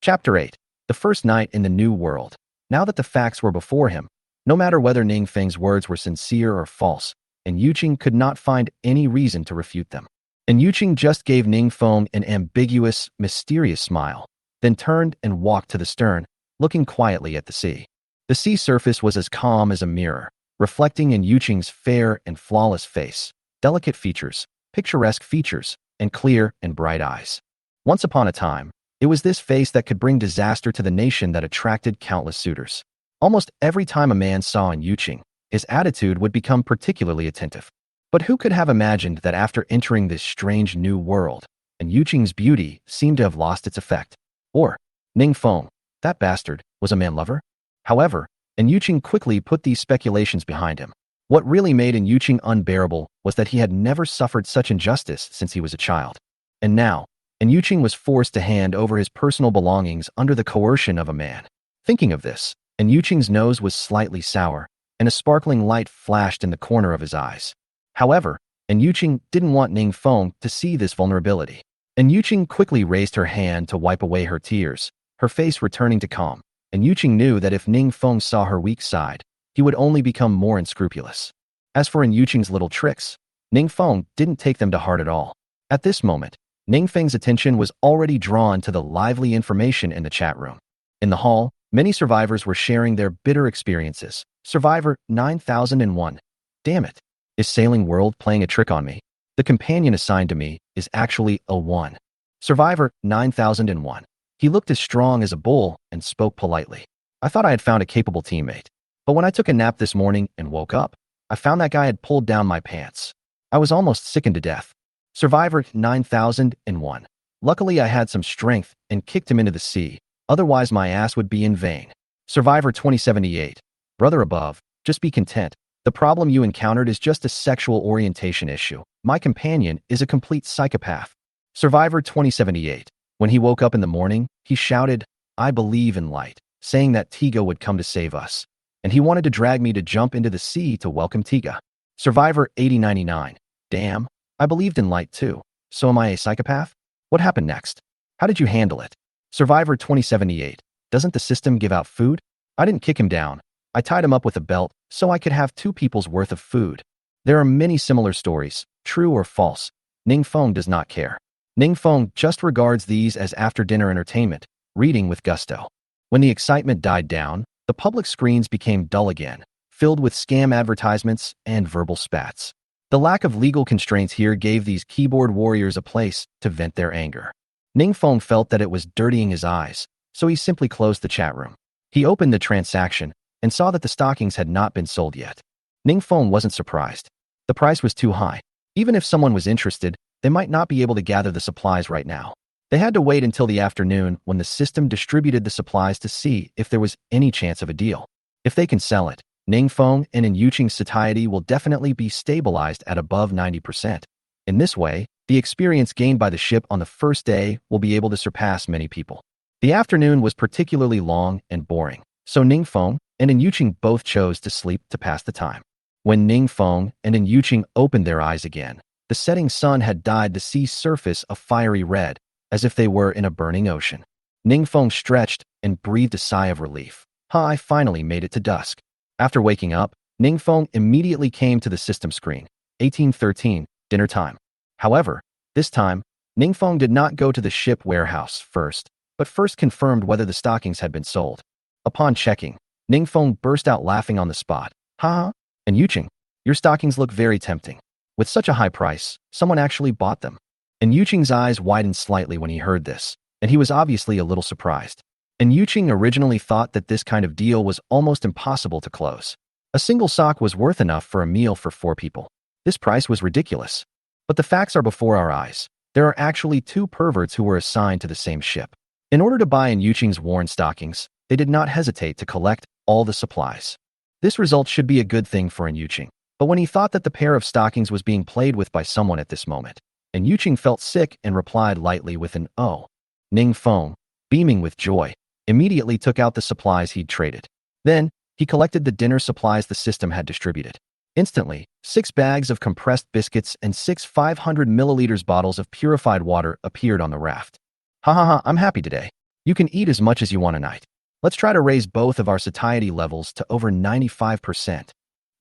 Chapter 8. The first night in the new world. Now that the facts were before him, no matter whether Ningfeng's words were sincere or false, and Yuqing could not find any reason to refute them. And Yuqing just gave Ningfeng an ambiguous, mysterious smile, then turned and walked to the stern, looking quietly at the sea. The sea surface was as calm as a mirror, reflecting in Yuqing's fair and flawless face, delicate features, picturesque features, and clear and bright eyes. Once upon a time, it was this face that could bring disaster to the nation that attracted countless suitors. Almost every time a man saw Yuqing, his attitude would become particularly attentive. But who could have imagined that after entering this strange new world, Yuqing's beauty seemed to have lost its effect? Or, Ningfeng, that bastard, was a man lover? However, Yuqing quickly put these speculations behind him. What really made Yuqing unbearable was that he had never suffered such injustice since he was a child. And now, Yuqing was forced to hand over his personal belongings under the coercion of a man. Thinking of this, Yuqing's nose was slightly sour, and a sparkling light flashed in the corner of his eyes. However, Yuqing didn't want Ningfeng to see this vulnerability. Yuqing quickly raised her hand to wipe away her tears, her face returning to calm. Yuqing knew that if Ningfeng saw her weak side, he would only become more unscrupulous. As for Yuqing's little tricks, Ningfeng didn't take them to heart at all. At this moment, Ningfeng's attention was already drawn to the lively information in the chat room. In the hall, many survivors were sharing their bitter experiences. Survivor 9001. Damn it. Is Sailing World playing a trick on me? The companion assigned to me is actually a 1. Survivor 9001. He looked as strong as a bull and spoke politely. I thought I had found a capable teammate. But when I took a nap this morning and woke up, I found that guy had pulled down my pants. I was almost sickened to death. Survivor 9001. Luckily I had some strength and kicked him into the sea, otherwise my ass would be in vain. Survivor 2078. Brother above, just be content. The problem you encountered is just a sexual orientation issue. My companion is a complete psychopath. Survivor 2078. When he woke up in the morning, he shouted, "I believe in light," saying that Tiga would come to save us. And he wanted to drag me to jump into the sea to welcome Tiga. Survivor 8099. Damn, I believed in light too. So am I a psychopath? What happened next? How did you handle it? Survivor 2078. Doesn't the system give out food? I didn't kick him down. I tied him up with a belt so I could have 2 people's worth of food. There are many similar stories, true or false. Ning Feng does not care. Ning Feng just regards these as after-dinner entertainment, reading with gusto. When the excitement died down, the public screens became dull again, filled with scam advertisements and verbal spats. The lack of legal constraints here gave these keyboard warriors a place to vent their anger. Ning Feng felt that it was dirtying his eyes, so he simply closed the chat room. He opened the transaction and saw that the stockings had not been sold yet. Ning Feng wasn't surprised. The price was too high. Even if someone was interested, they might not be able to gather the supplies right now. They had to wait until the afternoon when the system distributed the supplies to see if there was any chance of a deal. If they can sell it, Ning Feng and in Yuqing's satiety will definitely be stabilized at above 90%. In this way, the experience gained by the ship on the first day will be able to surpass many people. The afternoon was particularly long and boring, so Ning Feng and in Yuqing both chose to sleep to pass the time. When Ning Feng and in Yuqing opened their eyes again, the setting sun had dyed the sea's surface a fiery red, as if they were in a burning ocean. Ning Feng stretched and breathed a sigh of relief. I finally made it to dusk. After waking up, Ning Feng immediately came to the system screen. 1813, dinner time. However, this time, Ning Feng did not go to the ship warehouse first, but first confirmed whether the stockings had been sold. Upon checking, Ning Feng burst out laughing on the spot. Ha! And Yuqing, your stockings look very tempting. With such a high price, someone actually bought them. And Yuqing's eyes widened slightly when he heard this, and he was obviously a little surprised. And Yuqing originally thought that this kind of deal was almost impossible to close. A single sock was worth enough for a meal for 4 people. This price was ridiculous. But the facts are before our eyes. There are actually 2 perverts who were assigned to the same ship. In order to buy in Yuqing's worn stockings, they did not hesitate to collect all the supplies. This result should be a good thing for in Yuqing. But when he thought that the pair of stockings was being played with by someone at this moment, and Yuqing felt sick and replied lightly with an "oh." Ning Feng, beaming with joy, immediately took out the supplies he'd traded. Then, he collected the dinner supplies the system had distributed. Instantly, 6 bags of compressed biscuits and 6 500 milliliters bottles of purified water appeared on the raft. Ha ha ha, I'm happy today. You can eat as much as you want tonight. Let's try to raise both of our satiety levels to over 95%.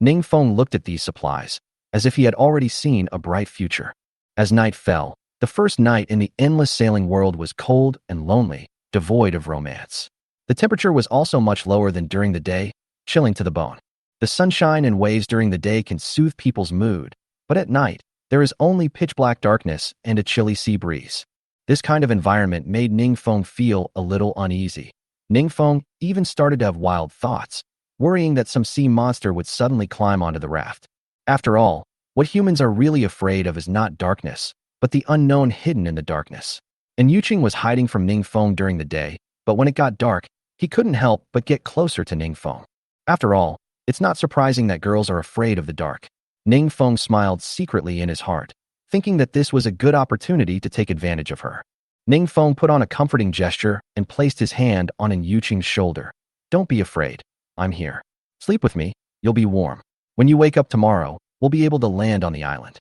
Ning Feng looked at these supplies, as if he had already seen a bright future. As night fell, the first night in the endless sailing world was cold and lonely, devoid of romance. The temperature was also much lower than during the day, chilling to the bone. The sunshine and waves during the day can soothe people's mood, but at night, there is only pitch-black darkness and a chilly sea breeze. This kind of environment made Ning Feng feel a little uneasy. Ning Feng even started to have wild thoughts, worrying that some sea monster would suddenly climb onto the raft. After all, what humans are really afraid of is not darkness, but the unknown hidden in the darkness. And Yuqing was hiding from Ning Feng during the day, but when it got dark, he couldn't help but get closer to Ning Feng. After all, it's not surprising that girls are afraid of the dark. Ning Feng smiled secretly in his heart, thinking that this was a good opportunity to take advantage of her. Ning Feng put on a comforting gesture and placed his hand on Yuqing's shoulder. Don't be afraid. I'm here. Sleep with me. You'll be warm. When you wake up tomorrow, we'll be able to land on the island.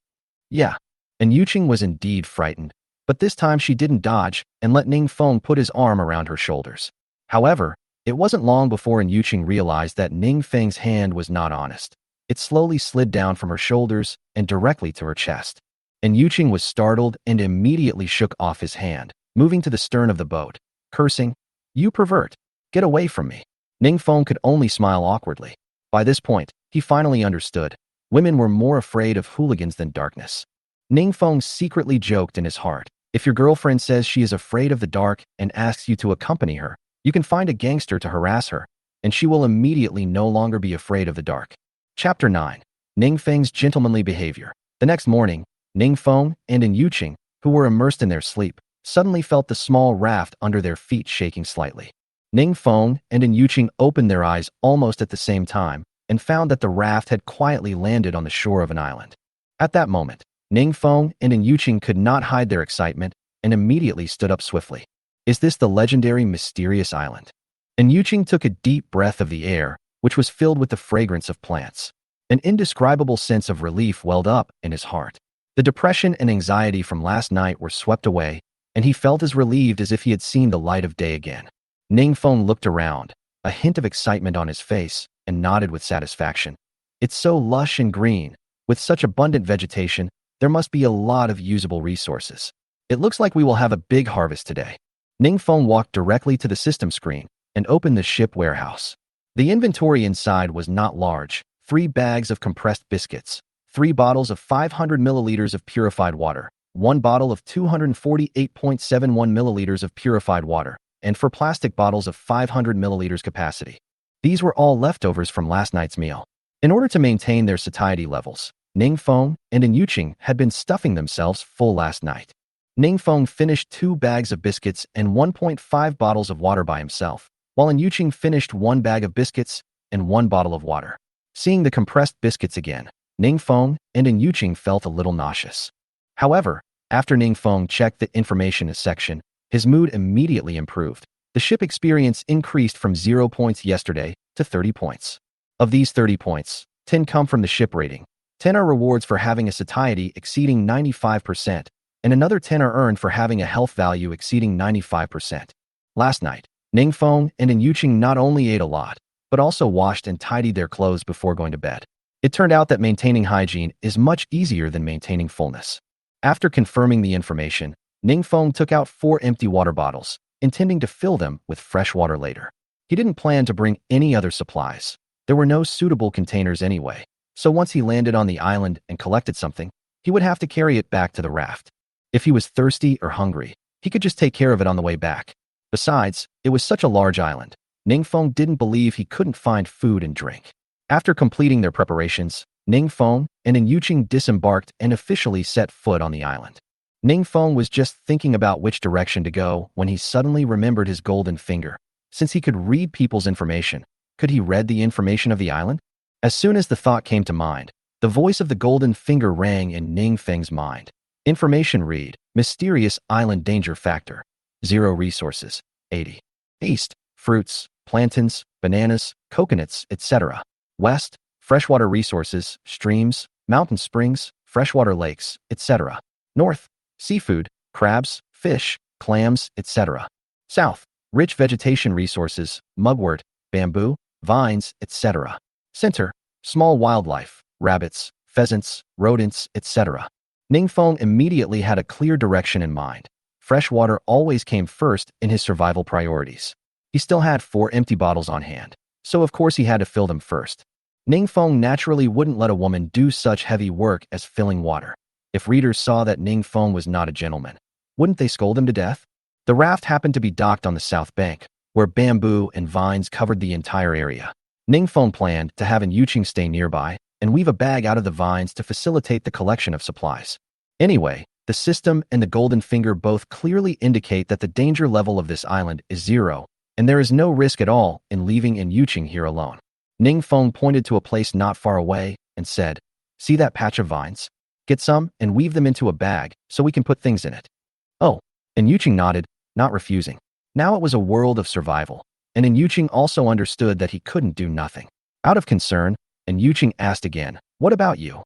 Yeah. And Yuqing was indeed frightened, but this time she didn't dodge and let Ning Feng put his arm around her shoulders. However, it wasn't long before Yuqing realized that Ning Feng's hand was not honest. It slowly slid down from her shoulders and directly to her chest. And Yuqing was startled and immediately shook off his hand, moving to the stern of the boat, cursing, "You pervert! Get away from me!" Ning Feng could only smile awkwardly. By this point, he finally understood. Women were more afraid of hooligans than darkness. Ning Feng secretly joked in his heart, if your girlfriend says she is afraid of the dark and asks you to accompany her, you can find a gangster to harass her, and she will immediately no longer be afraid of the dark. Chapter 9. Ning Feng's Gentlemanly Behavior. The next morning, Ning Feng and Yuqing, who were immersed in their sleep, suddenly felt the small raft under their feet shaking slightly. Ning Feng and Yuqing opened their eyes almost at the same time and found that the raft had quietly landed on the shore of an island. At that moment, Ning Feng and Yuqing could not hide their excitement and immediately stood up swiftly. Is this the legendary mysterious island? And Yuqing took a deep breath of the air, which was filled with the fragrance of plants. An indescribable sense of relief welled up in his heart. The depression and anxiety from last night were swept away, and he felt as relieved as if he had seen the light of day again. Ningfeng looked around, a hint of excitement on his face, and nodded with satisfaction. It's so lush and green. With such abundant vegetation, there must be a lot of usable resources. It looks like we will have a big harvest today. Ningfeng walked directly to the system screen and opened the ship warehouse. The inventory inside was not large: 3 bags of compressed biscuits, 3 bottles of 500 milliliters of purified water, 1 bottle of 248.71 milliliters of purified water, and 4 plastic bottles of 500 milliliters capacity. These were all leftovers from last night's meal. In order to maintain their satiety levels, Ningfeng and Yuqing had been stuffing themselves full last night. Ningfeng finished 2 bags of biscuits and 1.5 bottles of water by himself, while Yuqing finished 1 bag of biscuits and 1 bottle of water. Seeing the compressed biscuits again, Ningfeng and Yuqing felt a little nauseous. However, after Ningfeng checked the information section, his mood immediately improved. The ship experience increased from 0 points yesterday to 30 points. Of these 30 points, 10 come from the ship rating, 10 are rewards for having a satiety exceeding 95%, and another 10 are earned for having a health value exceeding 95%. Last night, Ningfeng and Yuqing not only ate a lot, but also washed and tidied their clothes before going to bed. It turned out that maintaining hygiene is much easier than maintaining fullness. After confirming the information, Ningfeng took out 4 empty water bottles, intending to fill them with fresh water later. He didn't plan to bring any other supplies. There were no suitable containers anyway, so once he landed on the island and collected something, he would have to carry it back to the raft. If he was thirsty or hungry, he could just take care of it on the way back. Besides, it was such a large island. Ningfeng didn't believe he couldn't find food and drink. After completing their preparations, Ningfeng and Yuqing disembarked and officially set foot on the island. Ningfeng was just thinking about which direction to go when he suddenly remembered his golden finger. Since he could read people's information, could he read the information of the island? As soon as the thought came to mind, the voice of the golden finger rang in Ningfeng's mind. Information read: Mysterious Island Danger Factor. 0 resources. 80. East: fruits, plantains, bananas, coconuts, etc. West: freshwater resources, streams, mountain springs, freshwater lakes, etc. North: seafood, crabs, fish, clams, etc. South: rich vegetation resources, mugwort, bamboo, vines, etc. Center: small wildlife, rabbits, pheasants, rodents, etc. Ningfeng immediately had a clear direction in mind. Fresh water always came first in his survival priorities. He still had 4 empty bottles on hand, so of course he had to fill them first. Ningfeng naturally wouldn't let a woman do such heavy work as filling water. If readers saw that Ningfeng was not a gentleman, wouldn't they scold him to death? The raft happened to be docked on the south bank, where bamboo and vines covered the entire area. Ningfeng planned to have Yuqing stay nearby and weave a bag out of the vines to facilitate the collection of supplies. Anyway, the system and the golden finger both clearly indicate that the danger level of this island is 0, and there is no risk at all in leaving Yuqing here alone. Ningfeng pointed to a place not far away and said, "See that patch of vines? Get some and weave them into a bag so we can put things in it." Oh, and Yuqing nodded, not refusing. Now it was a world of survival, and Yuqing also understood that he couldn't do nothing. Out of concern, Yuqing asked again, "What about you?"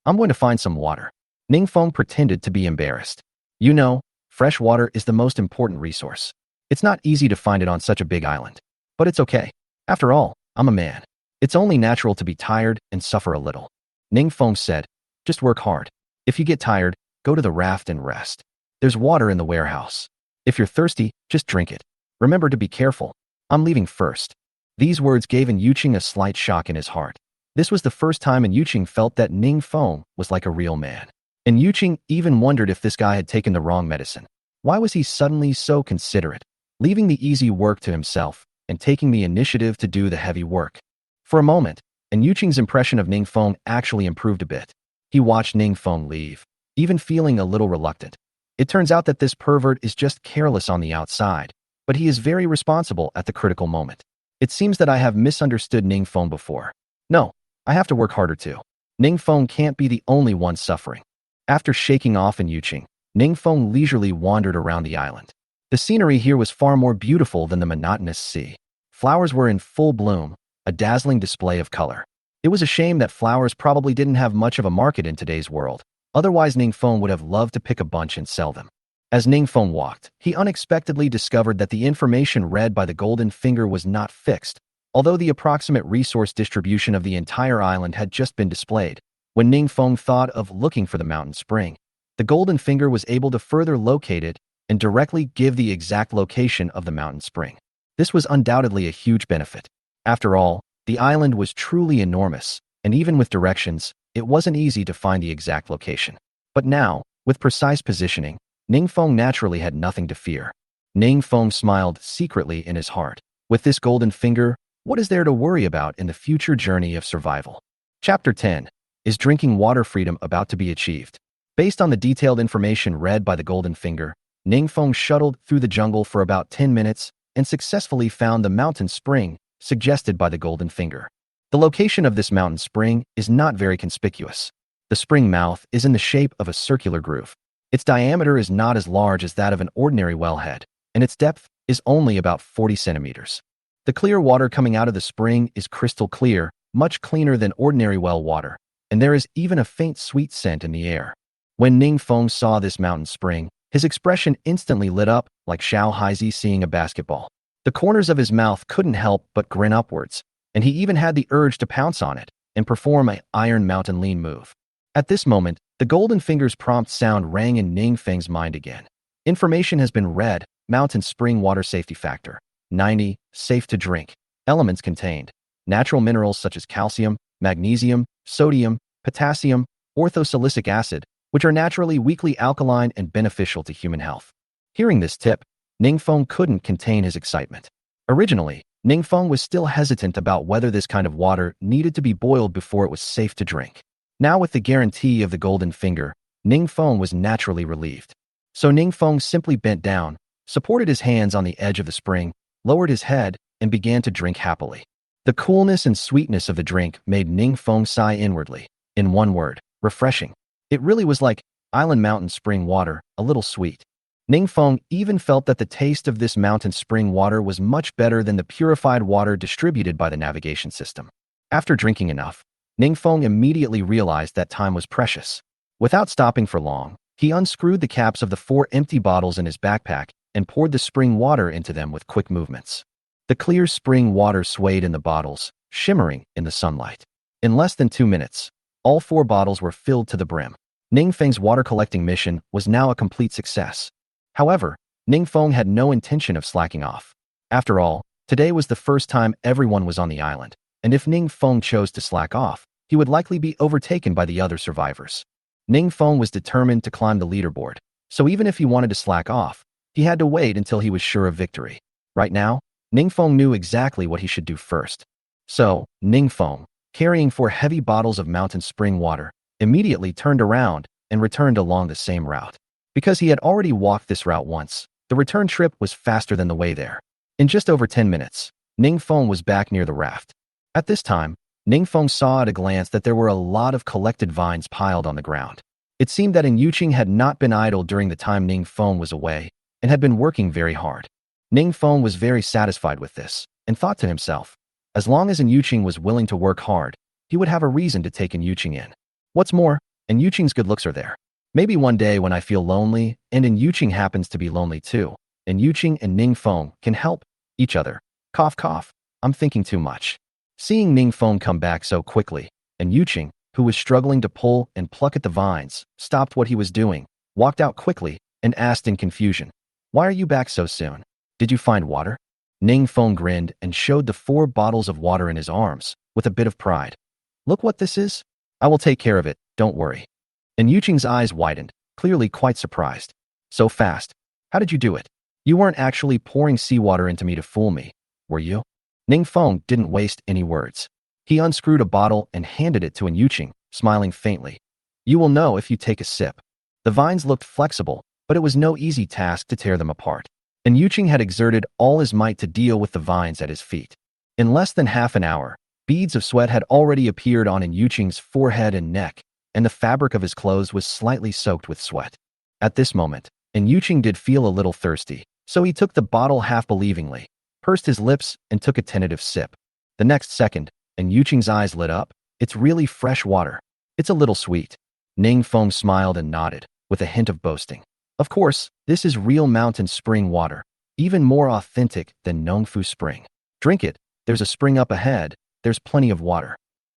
"I'm going to find some water." Ningfeng pretended to be embarrassed. "You know, fresh water is the most important resource. It's not easy to find it on such a big island. But it's okay. After all, I'm a man. It's only natural to be tired and suffer a little." Ningfeng said, "Just work hard. If you get tired, go to the raft and rest. There's water in the warehouse. If you're thirsty, just drink it. Remember to be careful. I'm leaving first." These words gave Yuqing a slight shock in his heart. This was the first time Yuqing felt that Ningfeng was like a real man. Yuqing even wondered if this guy had taken the wrong medicine. Why was he suddenly so considerate, leaving the easy work to himself and taking the initiative to do the heavy work? For a moment, Yuqing's impression of Ningfeng actually improved a bit. He watched Ningfeng leave, even feeling a little reluctant. It turns out that this pervert is just careless on the outside, but he is very responsible at the critical moment. It seems that I have misunderstood Ningfeng before. No, I have to work harder too. Ningfeng can't be the only one suffering. After shaking off Yuqing, Ningfeng leisurely wandered around the island. The scenery here was far more beautiful than the monotonous sea. Flowers were in full bloom, a dazzling display of color. It was a shame that flowers probably didn't have much of a market in today's world. Otherwise, Ningfeng would have loved to pick a bunch and sell them. As Ningfeng walked, he unexpectedly discovered that the information read by the golden finger was not fixed, although the approximate resource distribution of the entire island had just been displayed. When Ningfeng thought of looking for the mountain spring, the golden finger was able to further locate it and directly give the exact location of the mountain spring. This was undoubtedly a huge benefit. After all, the island was truly enormous, and even with directions, it wasn't easy to find the exact location. But now, with precise positioning, Ningfeng naturally had nothing to fear. Ningfeng smiled secretly in his heart. With this golden finger, what is there to worry about in the future journey of survival? Chapter 10. Is drinking water freedom about to be achieved? Based on the detailed information read by the golden finger, Ningfeng shuttled through the jungle for about 10 minutes and successfully found the mountain spring suggested by the golden finger. The location of this mountain spring is not very conspicuous. The spring mouth is in the shape of a circular groove. Its diameter is not as large as that of an ordinary wellhead, and its depth is only about 40 centimeters. The clear water coming out of the spring is crystal clear, much cleaner than ordinary well water, and there is even a faint sweet scent in the air. When Ningfeng saw this mountain spring, his expression instantly lit up like Xiao Haizi seeing a basketball. The corners of his mouth couldn't help but grin upwards, and he even had the urge to pounce on it and perform an Iron Mountain lean move. At this moment, the golden finger's prompt sound rang in Ningfeng's mind again. Information has been read. Mountain spring water safety factor 90, safe to drink. Elements contained: natural minerals such as calcium, magnesium, sodium, potassium, orthosilicic acid, which are naturally weakly alkaline and beneficial to human health. Hearing this tip, Ningfeng couldn't contain his excitement. Originally, Ningfeng was still hesitant about whether this kind of water needed to be boiled before it was safe to drink. Now, with the guarantee of the golden finger, Ningfeng was naturally relieved. So Ningfeng simply bent down, supported his hands on the edge of the spring, lowered his head, and began to drink happily. The coolness and sweetness of the drink made Ningfeng sigh inwardly. In one word, refreshing. It really was like Island Mountain spring water, a little sweet. Ningfeng even felt that the taste of this mountain spring water was much better than the purified water distributed by the navigation system. After drinking enough, Ningfeng immediately realized that time was precious. Without stopping for long, he unscrewed the caps of the 4 empty bottles in his backpack and poured the spring water into them with quick movements. The clear spring water swayed in the bottles, shimmering in the sunlight. In less than 2 minutes, all 4 bottles were filled to the brim. Ningfeng's water collecting mission was now a complete success. However, Ningfeng had no intention of slacking off. After all, today was the first time everyone was on the island, and if Ningfeng chose to slack off, he would likely be overtaken by the other survivors. Ningfeng was determined to climb the leaderboard, so even if he wanted to slack off, he had to wait until he was sure of victory. Right now, Ningfeng knew exactly what he should do first. So, Ningfeng, carrying 4 heavy bottles of mountain spring water, immediately turned around and returned along the same route. Because he had already walked this route once, the return trip was faster than the way there. In just over 10 minutes, Ningfeng was back near the raft. At this time, Ningfeng saw at a glance that there were a lot of collected vines piled on the ground. It seemed that Yuqing had not been idle during the time Ningfeng was away and had been working very hard. Ningfeng was very satisfied with this and thought to himself, as long as Yuqing was willing to work hard, he would have a reason to take Yuqing in. What's more, Yuqing's good looks are there. Maybe one day when I feel lonely and Yuqing happens to be lonely too, Yuqing and Ningfeng can help each other. Cough cough, I'm thinking too much. Seeing Ningfeng come back so quickly, Yuqing, who was struggling to pull and pluck at the vines, stopped what he was doing, walked out quickly, and asked in confusion, "Why are you back so soon? Did you find water?" Ningfeng grinned and showed the 4 bottles of water in his arms, with a bit of pride. "Look what this is. I will take care of it, don't worry." Yuqing's eyes widened, clearly quite surprised. "So fast. How did you do it? You weren't actually pouring seawater into me to fool me, were you?" Ningfeng didn't waste any words. He unscrewed a bottle and handed it to Yuqing, smiling faintly. "You will know if you take a sip." The vines looked flexible, but it was no easy task to tear them apart. Yuqing had exerted all his might to deal with the vines at his feet. In less than half an hour, beads of sweat had already appeared on Yuqing's forehead and neck, and the fabric of his clothes was slightly soaked with sweat. At this moment, and Yuqing did feel a little thirsty, so he took the bottle half-believingly, pursed his lips, and took a tentative sip. The next second, and Yuqing's eyes lit up. It's really fresh water. It's a little sweet. Ning Feng smiled and nodded, with a hint of boasting. Of course, this is real mountain spring water, even more authentic than Nongfu Spring. Drink it, there's a spring up ahead, there's plenty of water.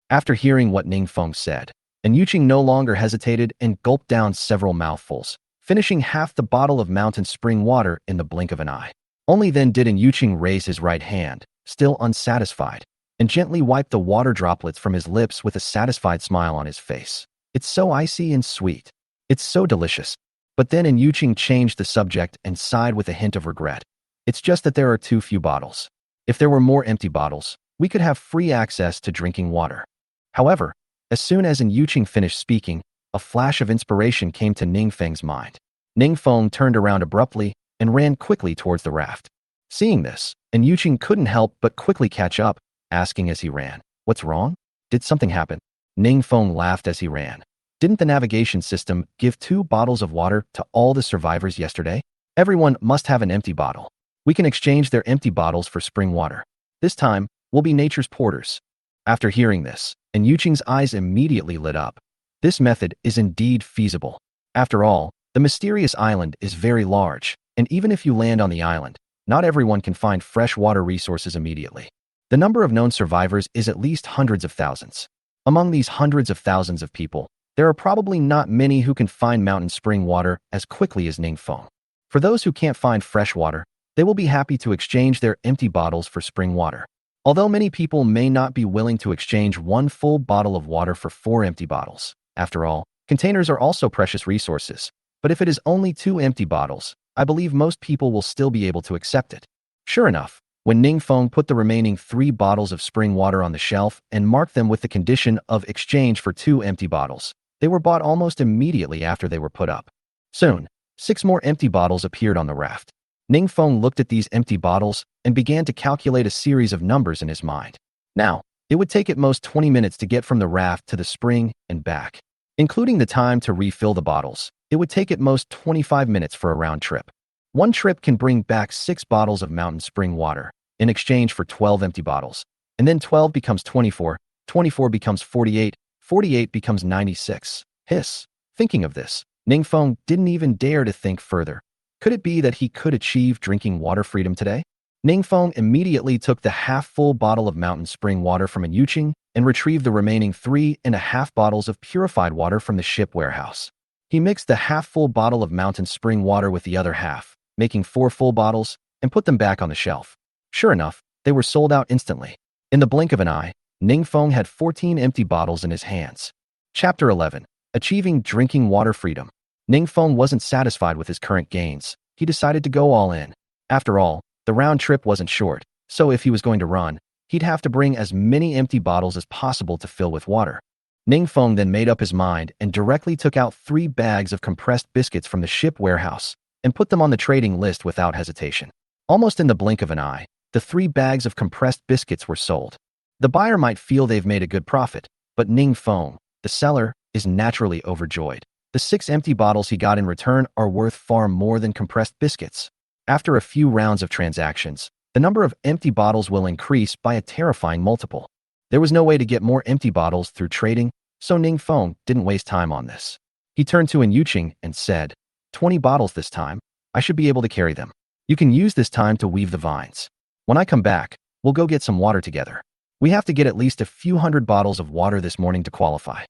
After hearing what Ning Feng said, and Yuqing no longer hesitated and gulped down several mouthfuls, finishing half the bottle of mountain spring water in the blink of an eye. Only then did Yuqing raise his right hand, still unsatisfied, and gently wipe the water droplets from his lips with a satisfied smile on his face. It's so icy and sweet. It's so delicious. But then Yuqing changed the subject and sighed with a hint of regret. It's just that there are too few bottles. If there were more empty bottles, we could have free access to drinking water. However, as soon as Yuqing finished speaking, a flash of inspiration came to Ning Feng's mind. Ning Feng turned around abruptly and ran quickly towards the raft. Seeing this, Yuqing couldn't help but quickly catch up, asking as he ran, "What's wrong? Did something happen?" Ning Feng laughed as he ran. Didn't the navigation system give 2 bottles of water to all the survivors yesterday? Everyone must have an empty bottle. We can exchange their empty bottles for spring water. This time, we'll be nature's porters. After hearing this, Yuqing's eyes immediately lit up. This method is indeed feasible. After all, the mysterious island is very large, and even if you land on the island, not everyone can find fresh water resources immediately. The number of known survivors is at least hundreds of thousands. Among these hundreds of thousands of people, there are probably not many who can find mountain spring water as quickly as Ning Feng. For those who can't find fresh water, they will be happy to exchange their empty bottles for spring water. Although many people may not be willing to exchange 1 full bottle of water for 4 empty bottles. After all, containers are also precious resources. But if it is only 2 empty bottles, I believe most people will still be able to accept it. Sure enough, when Ning Feng put the remaining 3 bottles of spring water on the shelf and marked them with the condition of exchange for 2 empty bottles, they were bought almost immediately after they were put up. Soon, 6 more empty bottles appeared on the raft. Ning Feng looked at these empty bottles and began to calculate a series of numbers in his mind. Now, it would take at most 20 minutes to get from the raft to the spring and back. Including the time to refill the bottles, it would take at most 25 minutes for a round trip. One trip can bring back 6 bottles of mountain spring water in exchange for 12 empty bottles. And then 12 becomes 24, 24 becomes 48, 48 becomes 96. Hiss. Thinking of this, Ning Feng didn't even dare to think further. Could it be that he could achieve drinking water freedom today? Ning Feng immediately took the half-full bottle of mountain spring water from Yuqing and retrieved the remaining 3.5 bottles of purified water from the ship warehouse. He mixed the half-full bottle of mountain spring water with the other half, making 4 full bottles, and put them back on the shelf. Sure enough, they were sold out instantly. In the blink of an eye, Ning Feng had 14 empty bottles in his hands. Chapter 11. Achieving Drinking Water Freedom. Ning Feng wasn't satisfied with his current gains. He decided to go all in. After all, the round trip wasn't short, so if he was going to run, he'd have to bring as many empty bottles as possible to fill with water. Ning Feng then made up his mind and directly took out 3 bags of compressed biscuits from the ship warehouse and put them on the trading list without hesitation. Almost in the blink of an eye, the 3 bags of compressed biscuits were sold. The buyer might feel they've made a good profit, but Ning Feng, the seller, is naturally overjoyed. The 6 empty bottles he got in return are worth far more than compressed biscuits. After a few rounds of transactions, the number of empty bottles will increase by a terrifying multiple. There was no way to get more empty bottles through trading, so Ning Feng didn't waste time on this. He turned to Yuqing and said, 20 bottles this time. I should be able to carry them. You can use this time to weave the vines. When I come back, we'll go get some water together. We have to get at least a few hundred bottles of water this morning to qualify.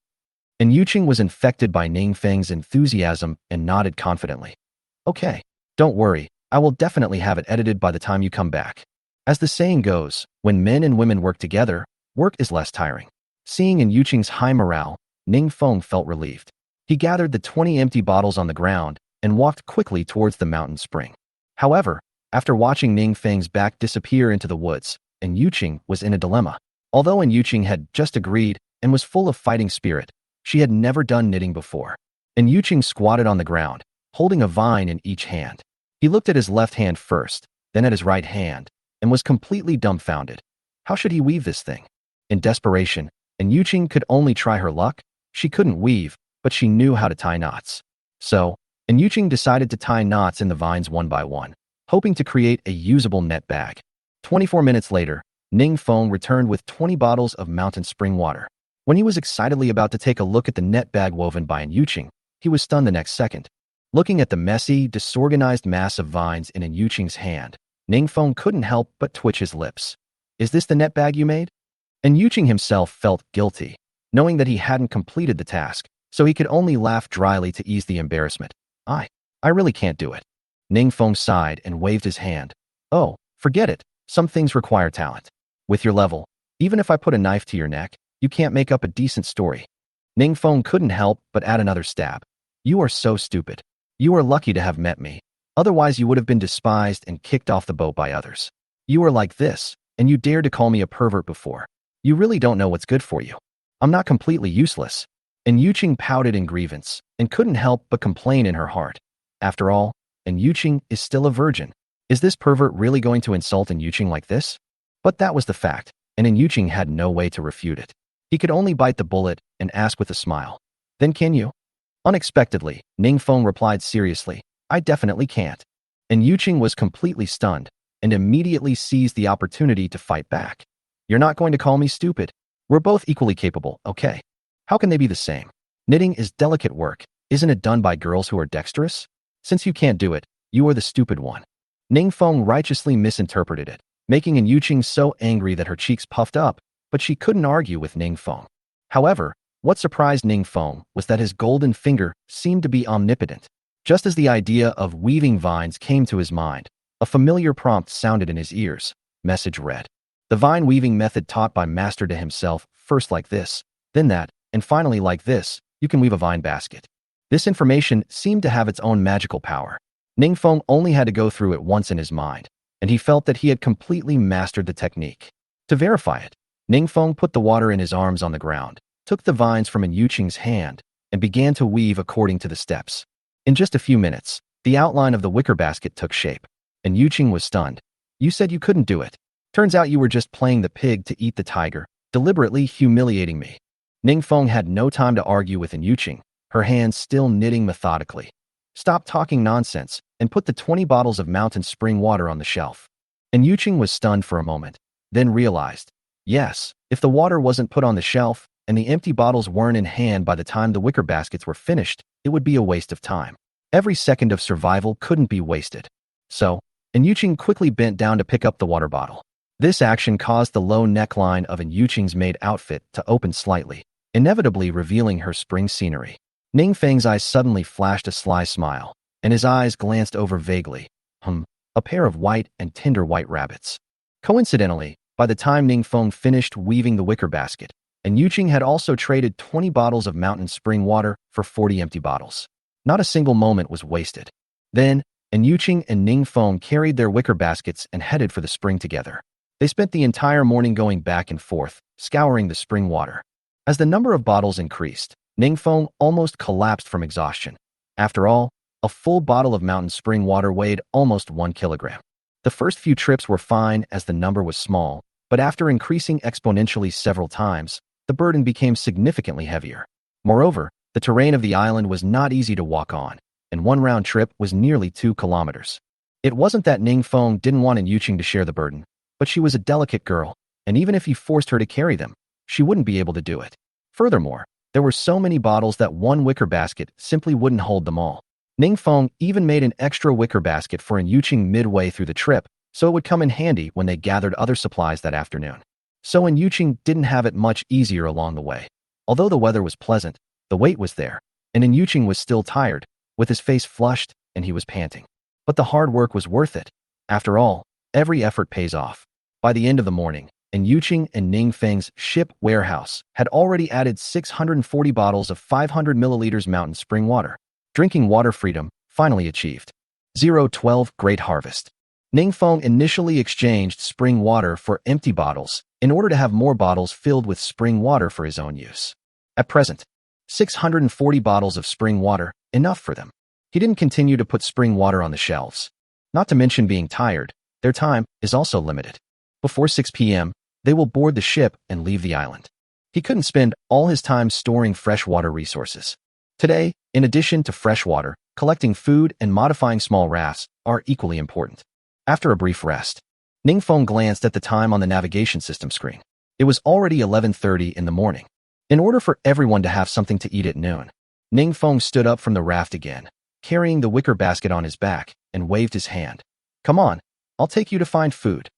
And Yuqing was infected by Ning Feng's enthusiasm and nodded confidently. Okay, don't worry, I will definitely have it edited by the time you come back. As the saying goes, when men and women work together, work is less tiring. Seeing Yuqing's high morale, Ning Feng felt relieved. He gathered the 20 empty bottles on the ground and walked quickly towards the mountain spring. However, after watching Ning Feng's back disappear into the woods, Yuqing was in a dilemma. Although Yuqing had just agreed and was full of fighting spirit, she had never done knitting before. Yuqing squatted on the ground, holding a vine in each hand. He looked at his left hand first, then at his right hand, and was completely dumbfounded. How should he weave this thing? In desperation, Yuqing could only try her luck. She couldn't weave, but she knew how to tie knots. So, and Yuqing decided to tie knots in the vines one by one, hoping to create a usable net bag. 24 minutes later, Ning Feng returned with 20 bottles of mountain spring water. When he was excitedly about to take a look at the net bag woven by Yuqing, he was stunned the next second. Looking at the messy, disorganized mass of vines in Yuqing's hand, Ning Feng couldn't help but twitch his lips. "Is this the net bag you made?" And Yuqing himself felt guilty, knowing that he hadn't completed the task, so he could only laugh dryly to ease the embarrassment. I really can't do it." Ning Feng sighed and waved his hand. "Oh, forget it. Some things require talent. With your level, even if I put a knife to your neck, you can't make up a decent story." Ning Feng couldn't help but add another stab. "You are so stupid. You are lucky to have met me. Otherwise you would have been despised and kicked off the boat by others. You are like this, and you dared to call me a pervert before. You really don't know what's good for you. I'm not completely useless." And Yuqing pouted in grievance, and couldn't help but complain in her heart. After all, and Yuqing is still a virgin. Is this pervert really going to insult Yuqing like this? But that was the fact, and Yuqing had no way to refute it. He could only bite the bullet and ask with a smile. "Then can you?" Unexpectedly, Ning Feng replied seriously, "I definitely can't." And Yuqing was completely stunned, and immediately seized the opportunity to fight back. "You're not going to call me stupid. We're both equally capable, okay? How can they be the same? Knitting is delicate work. Isn't it done by girls who are dexterous? Since you can't do it, you are the stupid one." Ning Feng righteously misinterpreted it, making Yuqing so angry that her cheeks puffed up, but she couldn't argue with Ning Feng. However, what surprised Ning Feng was that his golden finger seemed to be omnipotent. Just as the idea of weaving vines came to his mind, a familiar prompt sounded in his ears. Message read: "The vine weaving method taught by master to himself, first like this, then that, and finally like this, you can weave a vine basket." This information seemed to have its own magical power. Ning Feng only had to go through it once in his mind, and he felt that he had completely mastered the technique. To verify it, Ning Feng put the water in his arms on the ground, took the vines from Yuqing's hand, and began to weave according to the steps. In just a few minutes, the outline of the wicker basket took shape, and Yuqing was stunned. "You said you couldn't do it. Turns out you were just playing the pig to eat the tiger, deliberately humiliating me." Ning Feng had no time to argue with Yuqing, her hands still knitting methodically. "Stop talking nonsense, and put the 20 bottles of mountain spring water on the shelf." And Yuqing was stunned for a moment, then realized, yes, if the water wasn't put on the shelf, and the empty bottles weren't in hand by the time the wicker baskets were finished, it would be a waste of time. Every second of survival couldn't be wasted. So, and Yuqing quickly bent down to pick up the water bottle. This action caused the low neckline of Yuqing's maid outfit to open slightly, inevitably revealing her spring scenery. Ning Feng's eyes suddenly flashed a sly smile, and his eyes glanced over vaguely. A pair of white and tender white rabbits. Coincidentally, by the time Ning Feng finished weaving the wicker basket, and Yuqing had also traded 20 bottles of mountain spring water for 40 empty bottles. Not a single moment was wasted. Then, Yuqing and Ning Feng carried their wicker baskets and headed for the spring together. They spent the entire morning going back and forth, scouring the spring water. As the number of bottles increased, Ning Feng almost collapsed from exhaustion. After all, a full bottle of mountain spring water weighed almost 1 kilogram. The first few trips were fine as the number was small, but after increasing exponentially several times, the burden became significantly heavier. Moreover, the terrain of the island was not easy to walk on, and one round trip was nearly 2 kilometers. It wasn't that Ning Feng didn't want Yuqing to share the burden, but she was a delicate girl, and even if he forced her to carry them, she wouldn't be able to do it. Furthermore, there were so many bottles that one wicker basket simply wouldn't hold them all. Ning Feng even made an extra wicker basket for Yuqing midway through the trip, so it would come in handy when they gathered other supplies that afternoon. So Yuqing didn't have it much easier along the way. Although the weather was pleasant, the weight was there, and Yuqing was still tired, with his face flushed, and he was panting. But the hard work was worth it. After all, every effort pays off. By the end of the morning, Yuqing and Ning Feng's ship warehouse had already added 640 bottles of 500 milliliters mountain spring water. Drinking water freedom finally achieved. 012 Great Harvest. Ning Feng initially exchanged spring water for empty bottles in order to have more bottles filled with spring water for his own use. At present, 640 bottles of spring water, enough for them. He didn't continue to put spring water on the shelves. Not to mention being tired, their time is also limited. Before 6 p.m., they will board the ship and leave the island. He couldn't spend all his time storing freshwater resources. Today, in addition to fresh water, collecting food and modifying small rafts are equally important. After a brief rest, Ningfeng glanced at the time on the navigation system screen. It was already 11:30 in the morning. In order for everyone to have something to eat at noon, Ningfeng stood up from the raft again, carrying the wicker basket on his back, and waved his hand. Come on, I'll take you to find food.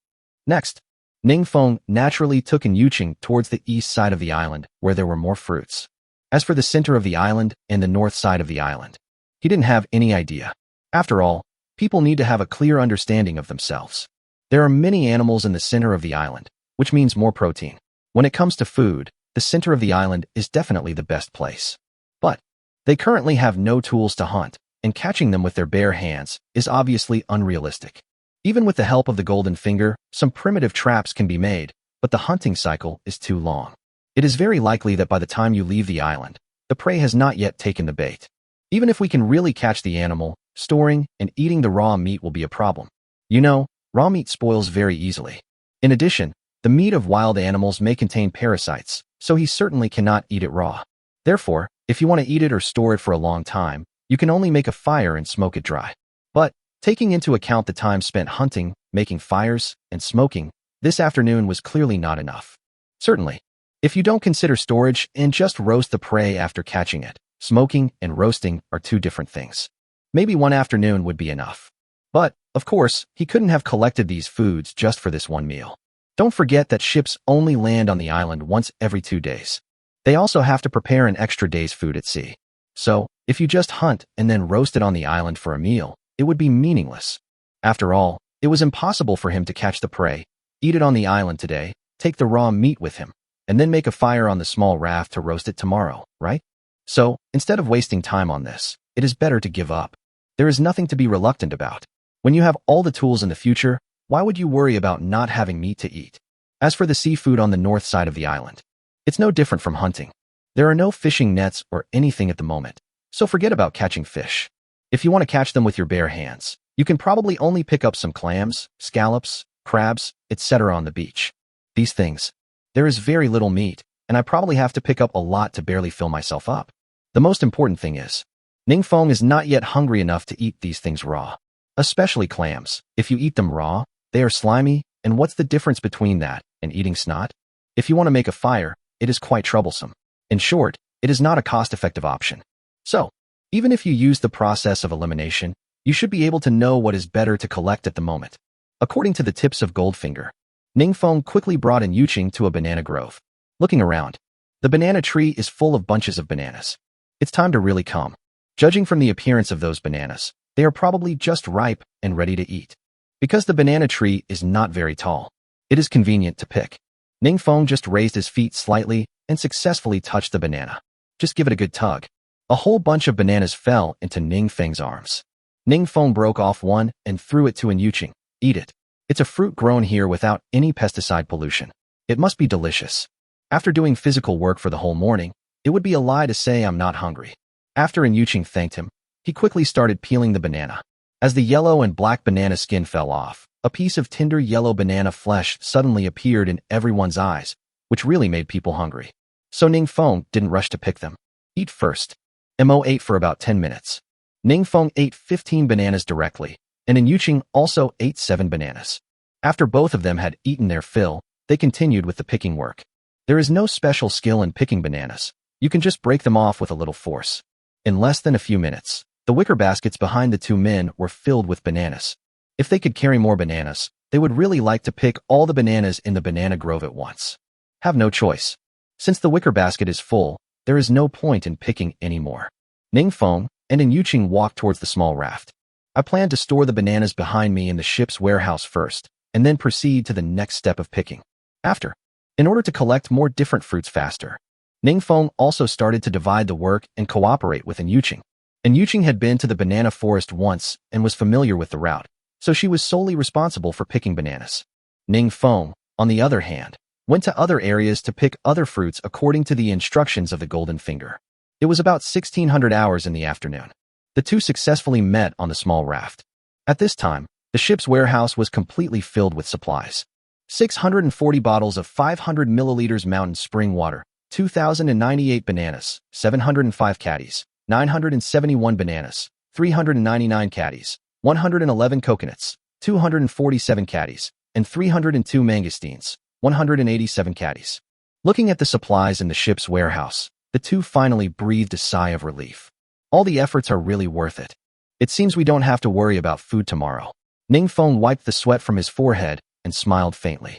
Next, Ningfeng naturally took An Yuqing towards the east side of the island, where there were more fruits. As for the center of the island and the north side of the island, he didn't have any idea. After all, people need to have a clear understanding of themselves. There are many animals in the center of the island, which means more protein. When it comes to food, the center of the island is definitely the best place. But they currently have no tools to hunt, and catching them with their bare hands is obviously unrealistic. Even with the help of the golden finger, some primitive traps can be made, but the hunting cycle is too long. It is very likely that by the time you leave the island, the prey has not yet taken the bait. Even if we can really catch the animal, storing and eating the raw meat will be a problem. You know, raw meat spoils very easily. In addition, the meat of wild animals may contain parasites, so he certainly cannot eat it raw. Therefore, if you want to eat it or store it for a long time, you can only make a fire and smoke it dry. But, taking into account the time spent hunting, making fires, and smoking, this afternoon was clearly not enough. Certainly, if you don't consider storage and just roast the prey after catching it, smoking and roasting are two different things. Maybe one afternoon would be enough. But, of course, he couldn't have collected these foods just for this one meal. Don't forget that ships only land on the island once every 2 days. They also have to prepare an extra day's food at sea. So, if you just hunt and then roast it on the island for a meal, it would be meaningless. After all, it was impossible for him to catch the prey, eat it on the island today, take the raw meat with him, and then make a fire on the small raft to roast it tomorrow, right? So, instead of wasting time on this, it is better to give up. There is nothing to be reluctant about. When you have all the tools in the future, why would you worry about not having meat to eat? As for the seafood on the north side of the island, it's no different from hunting. There are no fishing nets or anything at the moment, so forget about catching fish. If you want to catch them with your bare hands, you can probably only pick up some clams, scallops, crabs, etc. on the beach. These things, there is very little meat, and I probably have to pick up a lot to barely fill myself up. The most important thing is, Ningfeng is not yet hungry enough to eat these things raw. Especially clams. If you eat them raw, they are slimy, and what's the difference between that and eating snot? If you want to make a fire, it is quite troublesome. In short, it is not a cost-effective option. So, even if you use the process of elimination, you should be able to know what is better to collect at the moment. According to the tips of Goldfinger, Ningfeng quickly brought An Yuqing to a banana grove. Looking around, the banana tree is full of bunches of bananas. It's time to really come. Judging from the appearance of those bananas, they are probably just ripe and ready to eat. Because the banana tree is not very tall, it is convenient to pick. Ningfeng just raised his feet slightly and successfully touched the banana. Just give it a good tug. A whole bunch of bananas fell into Ningfeng's arms. Ningfeng broke off one and threw it to An Yuqing. Eat it. It's a fruit grown here without any pesticide pollution. It must be delicious. After doing physical work for the whole morning, it would be a lie to say I'm not hungry. After An Yuqing thanked him, he quickly started peeling the banana. As the yellow and black banana skin fell off, a piece of tender yellow banana flesh suddenly appeared in everyone's eyes, which really made people hungry. So Ningfeng didn't rush to pick them. Eat first. Mo ate for about 10 minutes. Ningfeng ate 15 bananas directly, and An Yuqing also ate 7 bananas. After both of them had eaten their fill, they continued with the picking work. There is no special skill in picking bananas. You can just break them off with a little force. In less than a few minutes, the wicker baskets behind the two men were filled with bananas. If they could carry more bananas, they would really like to pick all the bananas in the banana grove at once. Have no choice. Since the wicker basket is full, there is no point in picking anymore. Ningfeng and An Yuqing walked towards the small raft. I plan to store the bananas behind me in the ship's warehouse first, and then proceed to the next step of picking. After, in order to collect more different fruits faster, Ningfeng also started to divide the work and cooperate with An Yuqing. An Yuqing had been to the banana forest once and was familiar with the route, so she was solely responsible for picking bananas. Ningfeng, on the other hand, went to other areas to pick other fruits according to the instructions of the Golden Finger. It was about 1600 hours in the afternoon. The two successfully met on the small raft. At this time, the ship's warehouse was completely filled with supplies. 640 bottles of 500 milliliters mountain spring water, 2,098 bananas, 705 caddies, 971 bananas, 399 caddies, 111 coconuts, 247 caddies, and 302 mangosteens, 187 caddies. Looking at the supplies in the ship's warehouse, the two finally breathed a sigh of relief. All the efforts are really worth it. It seems we don't have to worry about food tomorrow. Ningfeng wiped the sweat from his forehead and smiled faintly.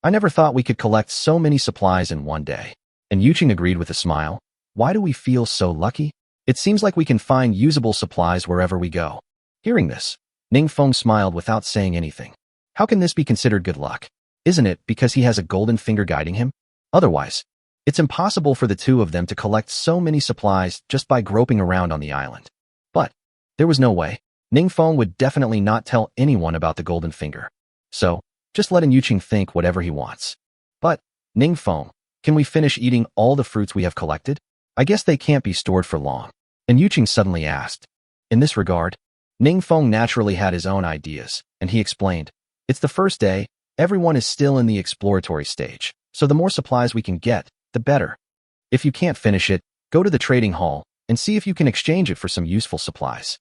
I never thought we could collect so many supplies in one day. And Yuqing agreed with a smile. Why do we feel so lucky? It seems like we can find usable supplies wherever we go. Hearing this, Ningfeng smiled without saying anything. How can this be considered good luck? Isn't it because he has a golden finger guiding him? Otherwise, it's impossible for the two of them to collect so many supplies just by groping around on the island. But there was no way. Ningfeng would definitely not tell anyone about the golden finger. So, just let Yuqing think whatever he wants. But, Ningfeng, can we finish eating all the fruits we have collected? I guess they can't be stored for long. And Yuqing suddenly asked. In this regard, Ningfeng naturally had his own ideas, and he explained, it's the first day, everyone is still in the exploratory stage, so the more supplies we can get, the better. If you can't finish it, go to the trading hall and see if you can exchange it for some useful supplies.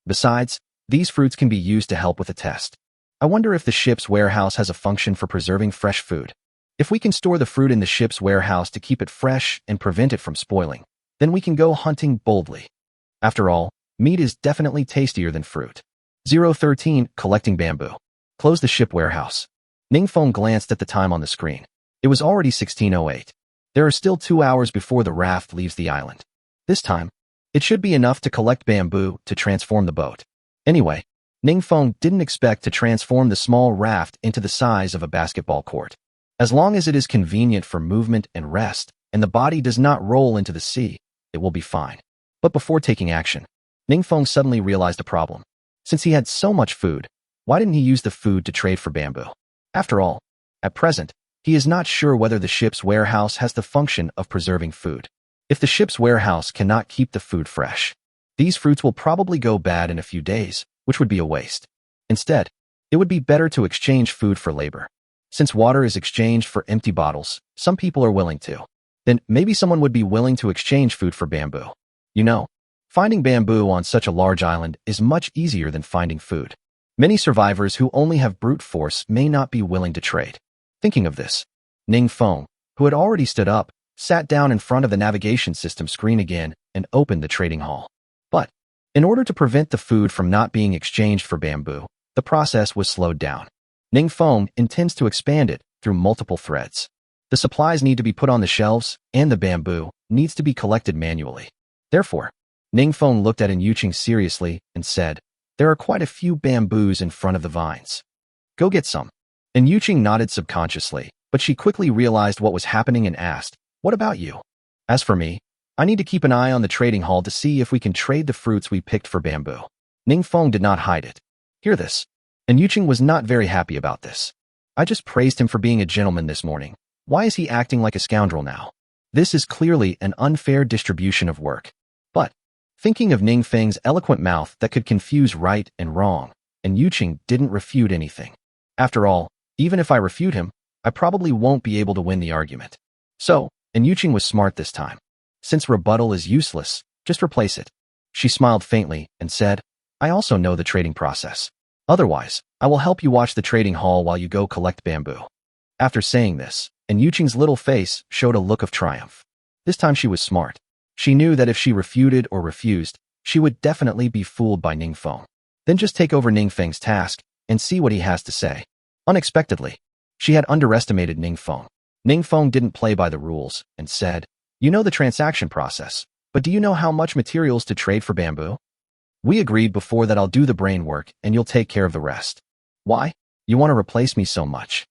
Besides, these fruits can be used to help with a test. I wonder if the ship's warehouse has a function for preserving fresh food. If we can store the fruit in the ship's warehouse to keep it fresh and prevent it from spoiling, then we can go hunting boldly. After all, meat is definitely tastier than fruit. 013. Collecting bamboo. Close the ship warehouse. Ningfeng glanced at the time on the screen. It was already 16:08. There are still 2 hours before the raft leaves the island. This time, it should be enough to collect bamboo to transform the boat. Anyway, Ningfeng didn't expect to transform the small raft into the size of a basketball court. As long as it is convenient for movement and rest, and the body does not roll into the sea, it will be fine. But before taking action, Ningfeng suddenly realized a problem. Since he had so much food, why didn't he use the food to trade for bamboo? After all, at present, he is not sure whether the ship's warehouse has the function of preserving food. If the ship's warehouse cannot keep the food fresh, these fruits will probably go bad in a few days, which would be a waste. Instead, it would be better to exchange food for labor. Since water is exchanged for empty bottles, some people are willing to. Then maybe someone would be willing to exchange food for bamboo. You know, finding bamboo on such a large island is much easier than finding food. Many survivors who only have brute force may not be willing to trade. Thinking of this, Ningfeng, who had already stood up, sat down in front of the navigation system screen again and opened the trading hall. But, in order to prevent the food from not being exchanged for bamboo, the process was slowed down. Ningfeng intends to expand it through multiple threads. The supplies need to be put on the shelves, and the bamboo needs to be collected manually. Therefore, Ningfeng looked at Yuqing seriously and said, there are quite a few bamboos in front of the vines. Go get some. And Yuqing nodded subconsciously, but she quickly realized what was happening and asked, what about you? As for me, I need to keep an eye on the trading hall to see if we can trade the fruits we picked for bamboo. Ningfeng did not hide it. Hear this. And Yuqing was not very happy about this. I just praised him for being a gentleman this morning. Why is he acting like a scoundrel now? This is clearly an unfair distribution of work. But, thinking of Ningfeng's eloquent mouth that could confuse right and wrong, and Yuqing didn't refute anything. After all, even if I refute him, I probably won't be able to win the argument. So, and Yuqing was smart this time. Since rebuttal is useless, just replace it. She smiled faintly and said, I also know the trading process. Otherwise, I will help you watch the trading hall while you go collect bamboo. After saying this, and Yuqing's little face showed a look of triumph. This time she was smart. She knew that if she refuted or refused, she would definitely be fooled by Ningfeng. Then just take over Ningfeng's task and see what he has to say. Unexpectedly, she had underestimated Ningfeng. Ningfeng didn't play by the rules and said, you know the transaction process, but do you know how much materials to trade for bamboo? We agreed before that I'll do the brain work and you'll take care of the rest. Why? You want to replace me so much?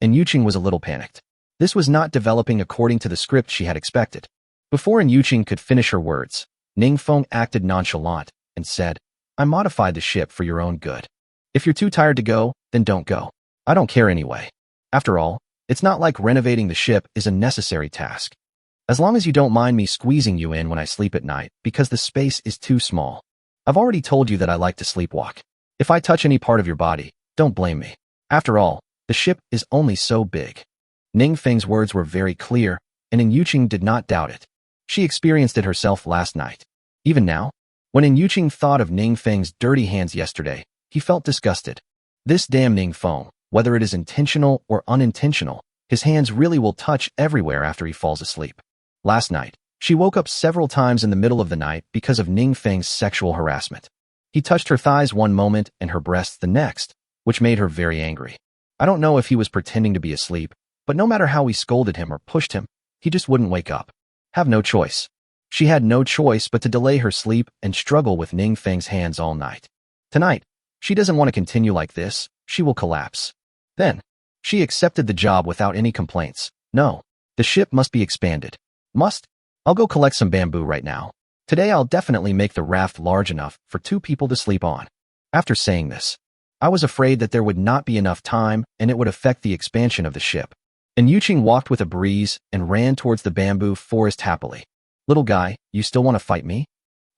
And Yuqing was a little panicked. This was not developing according to the script she had expected. Before Yuqing could finish her words, Ningfeng acted nonchalant and said, I modified the ship for your own good. If you're too tired to go, then don't go. I don't care anyway. After all, it's not like renovating the ship is a necessary task. As long as you don't mind me squeezing you in when I sleep at night because the space is too small. I've already told you that I like to sleepwalk. If I touch any part of your body, don't blame me. After all, the ship is only so big. Ningfeng's words were very clear, and Yuqing did not doubt it. She experienced it herself last night. Even now, When Yuqing thought of Ning Feng's dirty hands yesterday, he felt disgusted. This damn Ning Feng, whether it is intentional or unintentional, his hands really will touch everywhere after he falls asleep. Last night, she woke up several times in the middle of the night because of Ning Feng's sexual harassment. He touched her thighs one moment and her breasts the next, which made her very angry. I don't know if he was pretending to be asleep, but no matter how we scolded him or pushed him, he just wouldn't wake up. Have no choice. She had no choice but to delay her sleep and struggle with Ning Feng's hands all night. Tonight, she doesn't want to continue like this, she will collapse. Then, she accepted the job without any complaints. No, the ship must be expanded. Must? I'll go collect some bamboo right now. Today I'll definitely make the raft large enough for 2 people to sleep on. After saying this, I was afraid that there would not be enough time and it would affect the expansion of the ship. And Yuqing walked with a breeze and ran towards the bamboo forest happily. Little guy, you still want to fight me?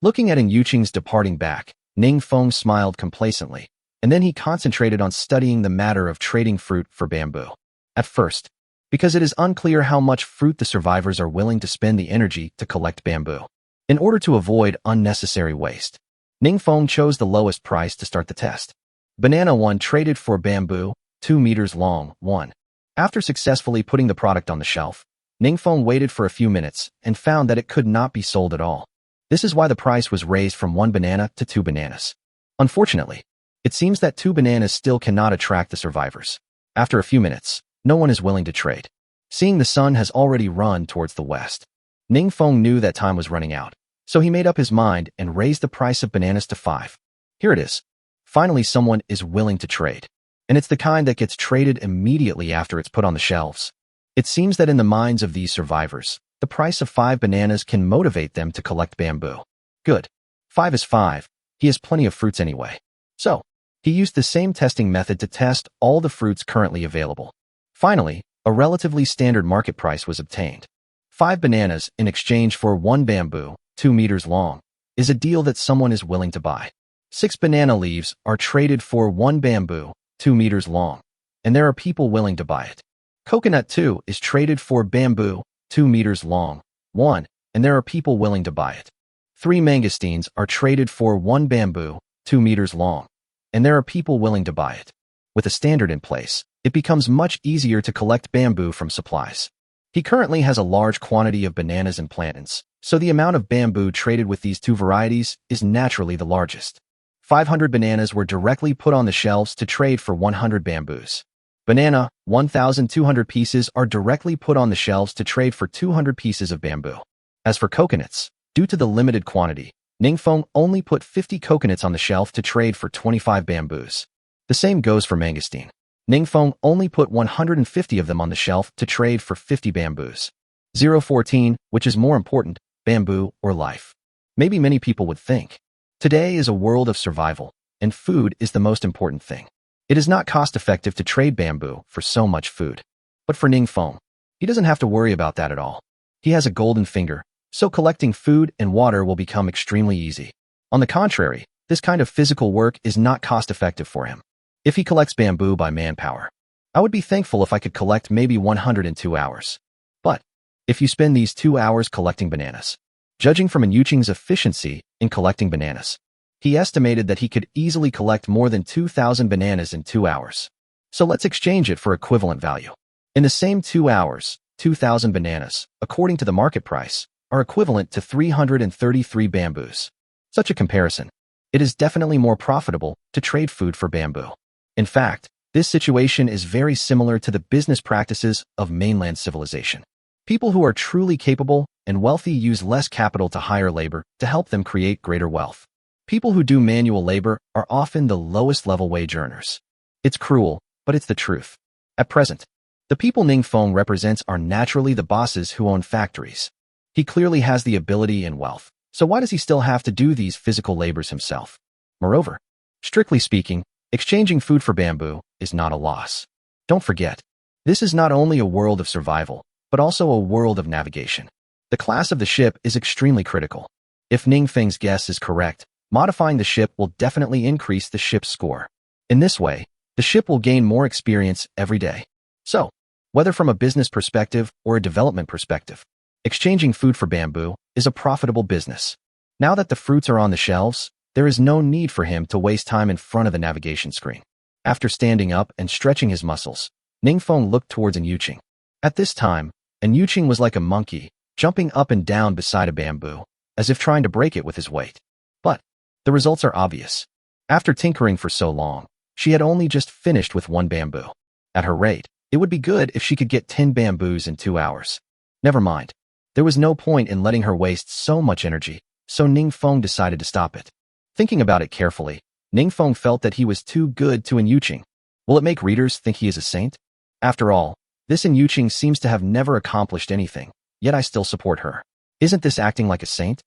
Looking at Yuqing's departing back, Ning Feng smiled complacently, and then he concentrated on studying the matter of trading fruit for bamboo. At first, because it is unclear how much fruit the survivors are willing to spend the energy to collect bamboo. In order to avoid unnecessary waste, Ning Feng chose the lowest price to start the test. Banana 1 traded for bamboo, 2 meters long, 1. After successfully putting the product on the shelf, Ning Feng waited for a few minutes and found that it could not be sold at all. This is why the price was raised from 1 banana to 2 bananas. Unfortunately, it seems that 2 bananas still cannot attract the survivors. After a few minutes, no one is willing to trade. Seeing the sun has already run towards the west, Ning Feng knew that time was running out, so he made up his mind and raised the price of bananas to 5. Here it is. Finally, someone is willing to trade. And it's the kind that gets traded immediately after it's put on the shelves. It seems that in the minds of these survivors, the price of 5 bananas can motivate them to collect bamboo. Good. 5 is 5. He has plenty of fruits anyway. So, he used the same testing method to test all the fruits currently available. Finally, a relatively standard market price was obtained. 5 bananas in exchange for 1 bamboo, 2 meters long, is a deal that someone is willing to buy. 6 banana leaves are traded for 1 bamboo, 2 meters long, and there are people willing to buy it. Coconut 2 is traded for bamboo, 2 meters long, 1, and there are people willing to buy it. 3 mangosteens are traded for 1 bamboo, 2 meters long, and there are people willing to buy it. With a standard in place, it becomes much easier to collect bamboo from supplies. He currently has a large quantity of bananas and plantains, so the amount of bamboo traded with these 2 varieties is naturally the largest. 500 bananas were directly put on the shelves to trade for 100 bamboos. Banana, 1,200 pieces are directly put on the shelves to trade for 200 pieces of bamboo. As for coconuts, due to the limited quantity, Ning Feng only put 50 coconuts on the shelf to trade for 25 bamboos. The same goes for mangosteen. Ning Feng only put 150 of them on the shelf to trade for 50 bamboos. 014, which is more important, bamboo or life? Maybe many people would think. Today is a world of survival, and food is the most important thing. It is not cost-effective to trade bamboo for so much food. But for Ning Feng, he doesn't have to worry about that at all. He has a golden finger, so collecting food and water will become extremely easy. On the contrary, this kind of physical work is not cost-effective for him. If he collects bamboo by manpower, I would be thankful if I could collect maybe 100 in 2 hours. But if you spend these 2 hours collecting bananas, judging from Yuqing's efficiency in collecting bananas, he estimated that he could easily collect more than 2,000 bananas in 2 hours. So let's exchange it for equivalent value. In the same 2 hours, 2,000 bananas, according to the market price, are equivalent to 333 bamboos. Such a comparison, it is definitely more profitable to trade food for bamboo. In fact, this situation is very similar to the business practices of mainland civilization. People who are truly capable and wealthy use less capital to hire labor to help them create greater wealth. People who do manual labor are often the lowest level wage earners. It's cruel, but it's the truth. At present, the people Ning Feng represents are naturally the bosses who own factories. He clearly has the ability and wealth, so why does he still have to do these physical labors himself? Moreover, strictly speaking, exchanging food for bamboo is not a loss. Don't forget, this is not only a world of survival, but also a world of navigation. The class of the ship is extremely critical. If Ning Feng's guess is correct, modifying the ship will definitely increase the ship's score. In this way, the ship will gain more experience every day. So, whether from a business perspective or a development perspective, exchanging food for bamboo is a profitable business. Now that the fruits are on the shelves, there is no need for him to waste time in front of the navigation screen. After standing up and stretching his muscles, Ningfeng looked towards Yuqing. At this time, Yuqing was like a monkey, jumping up and down beside a bamboo, as if trying to break it with his weight. But the results are obvious. After tinkering for so long, she had only just finished with one bamboo. At her rate, it would be good if she could get 10 bamboos in 2 hours. Never mind. There was no point in letting her waste so much energy, so Ningfeng decided to stop it. Thinking about it carefully, Ningfeng felt that he was too good to Yuqing. Will it make readers think he is a saint? After all, this Yuqing seems to have never accomplished anything, yet I still support her. Isn't this acting like a saint?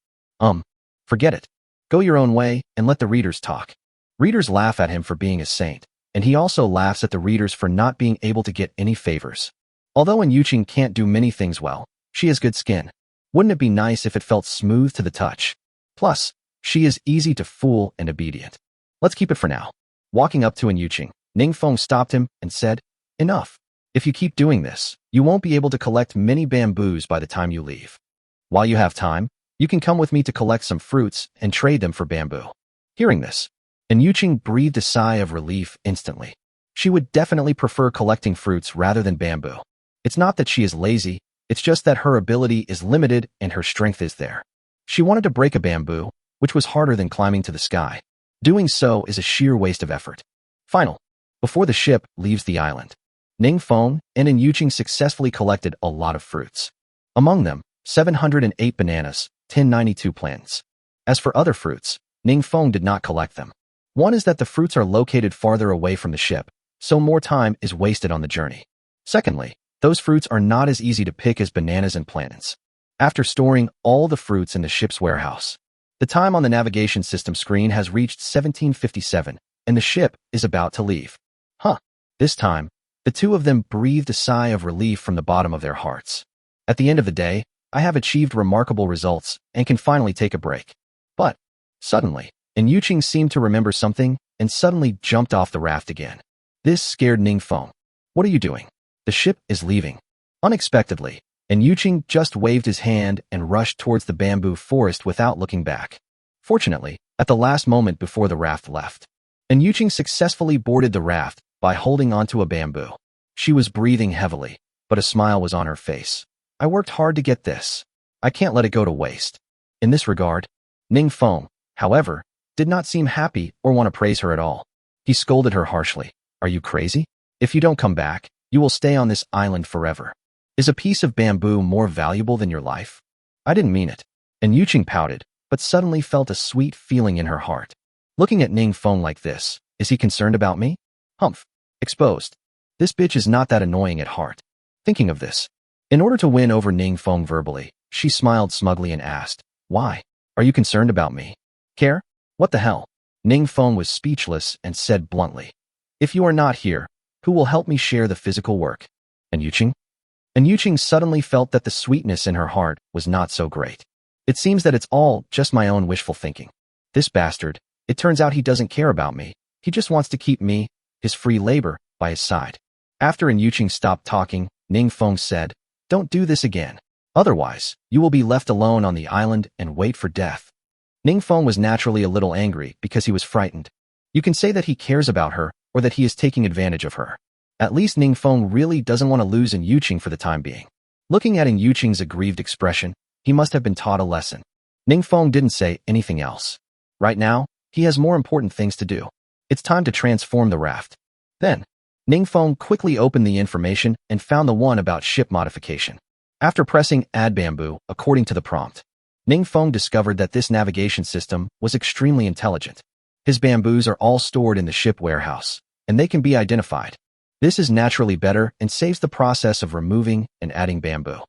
Forget it. Go your own way and let the readers talk. Readers laugh at him for being a saint, and he also laughs at the readers for not being able to get any favors. Although Yuqing can't do many things well, she has good skin. Wouldn't it be nice if it felt smooth to the touch? Plus, she is easy to fool and obedient. Let's keep it for now. Walking up to Yuqing, Ningfeng stopped him and said, "Enough. If you keep doing this, you won't be able to collect many bamboos by the time you leave. While you have time, you can come with me to collect some fruits and trade them for bamboo." Hearing this, Yuqing breathed a sigh of relief instantly. She would definitely prefer collecting fruits rather than bamboo. It's not that she is lazy, it's just that her ability is limited and her strength is there. She wanted to break a bamboo, which was harder than climbing to the sky. Doing so is a sheer waste of effort. Final. Before the ship leaves the island, Ningfeng and Yuqing successfully collected a lot of fruits. Among them, 708 bananas, 1092 plants. As for other fruits, Ningfeng did not collect them. One is that the fruits are located farther away from the ship, so more time is wasted on the journey. Secondly, those fruits are not as easy to pick as bananas and plantains. After storing all the fruits in the ship's warehouse, the time on the navigation system screen has reached 1757, and the ship is about to leave. This time, the two of them breathed a sigh of relief from the bottom of their hearts. At the end of the day, I have achieved remarkable results and can finally take a break. But, suddenly, Yuqing seemed to remember something and suddenly jumped off the raft again. This scared Ningfeng. "What are you doing? The ship is leaving." Unexpectedly, Yuqing just waved his hand and rushed towards the bamboo forest without looking back. Fortunately, at the last moment before the raft left, Yuqing successfully boarded the raft by holding onto a bamboo. She was breathing heavily, but a smile was on her face. "I worked hard to get this. I can't let it go to waste." In this regard, Ningfeng, however, did not seem happy or want to praise her at all. He scolded her harshly. "Are you crazy? If you don't come back, you will stay on this island forever. Is a piece of bamboo more valuable than your life?" "I didn't mean it." Yuqing pouted, but suddenly felt a sweet feeling in her heart. Looking at Ningfeng like this, is he concerned about me? Humph. Exposed. This bitch is not that annoying at heart. Thinking of this, in order to win over Ningfeng verbally, she smiled smugly and asked, "Why? Are you concerned about me? Care? What the hell?" Ningfeng was speechless and said bluntly, "If you are not here, who will help me share the physical work?" Yuqing? Yuqing suddenly felt that the sweetness in her heart was not so great. It seems that it's all just my own wishful thinking. This bastard, it turns out he doesn't care about me. He just wants to keep me, his free labor, by his side. After Yuqing stopped talking, Ningfeng said, "Don't do this again. Otherwise, you will be left alone on the island and wait for death." Ningfeng was naturally a little angry because he was frightened. You can say that he cares about her or that he is taking advantage of her. At least Ningfeng really doesn't want to lose Yuqing for the time being. Looking at Yuqing's aggrieved expression, he must have been taught a lesson. Ningfeng didn't say anything else. Right now, he has more important things to do. It's time to transform the raft. Then, Ningfeng quickly opened the information and found the one about ship modification. After pressing Add Bamboo, according to the prompt, Ningfeng discovered that this navigation system was extremely intelligent. His bamboos are all stored in the ship warehouse, and they can be identified. This is naturally better and saves the process of removing and adding bamboo.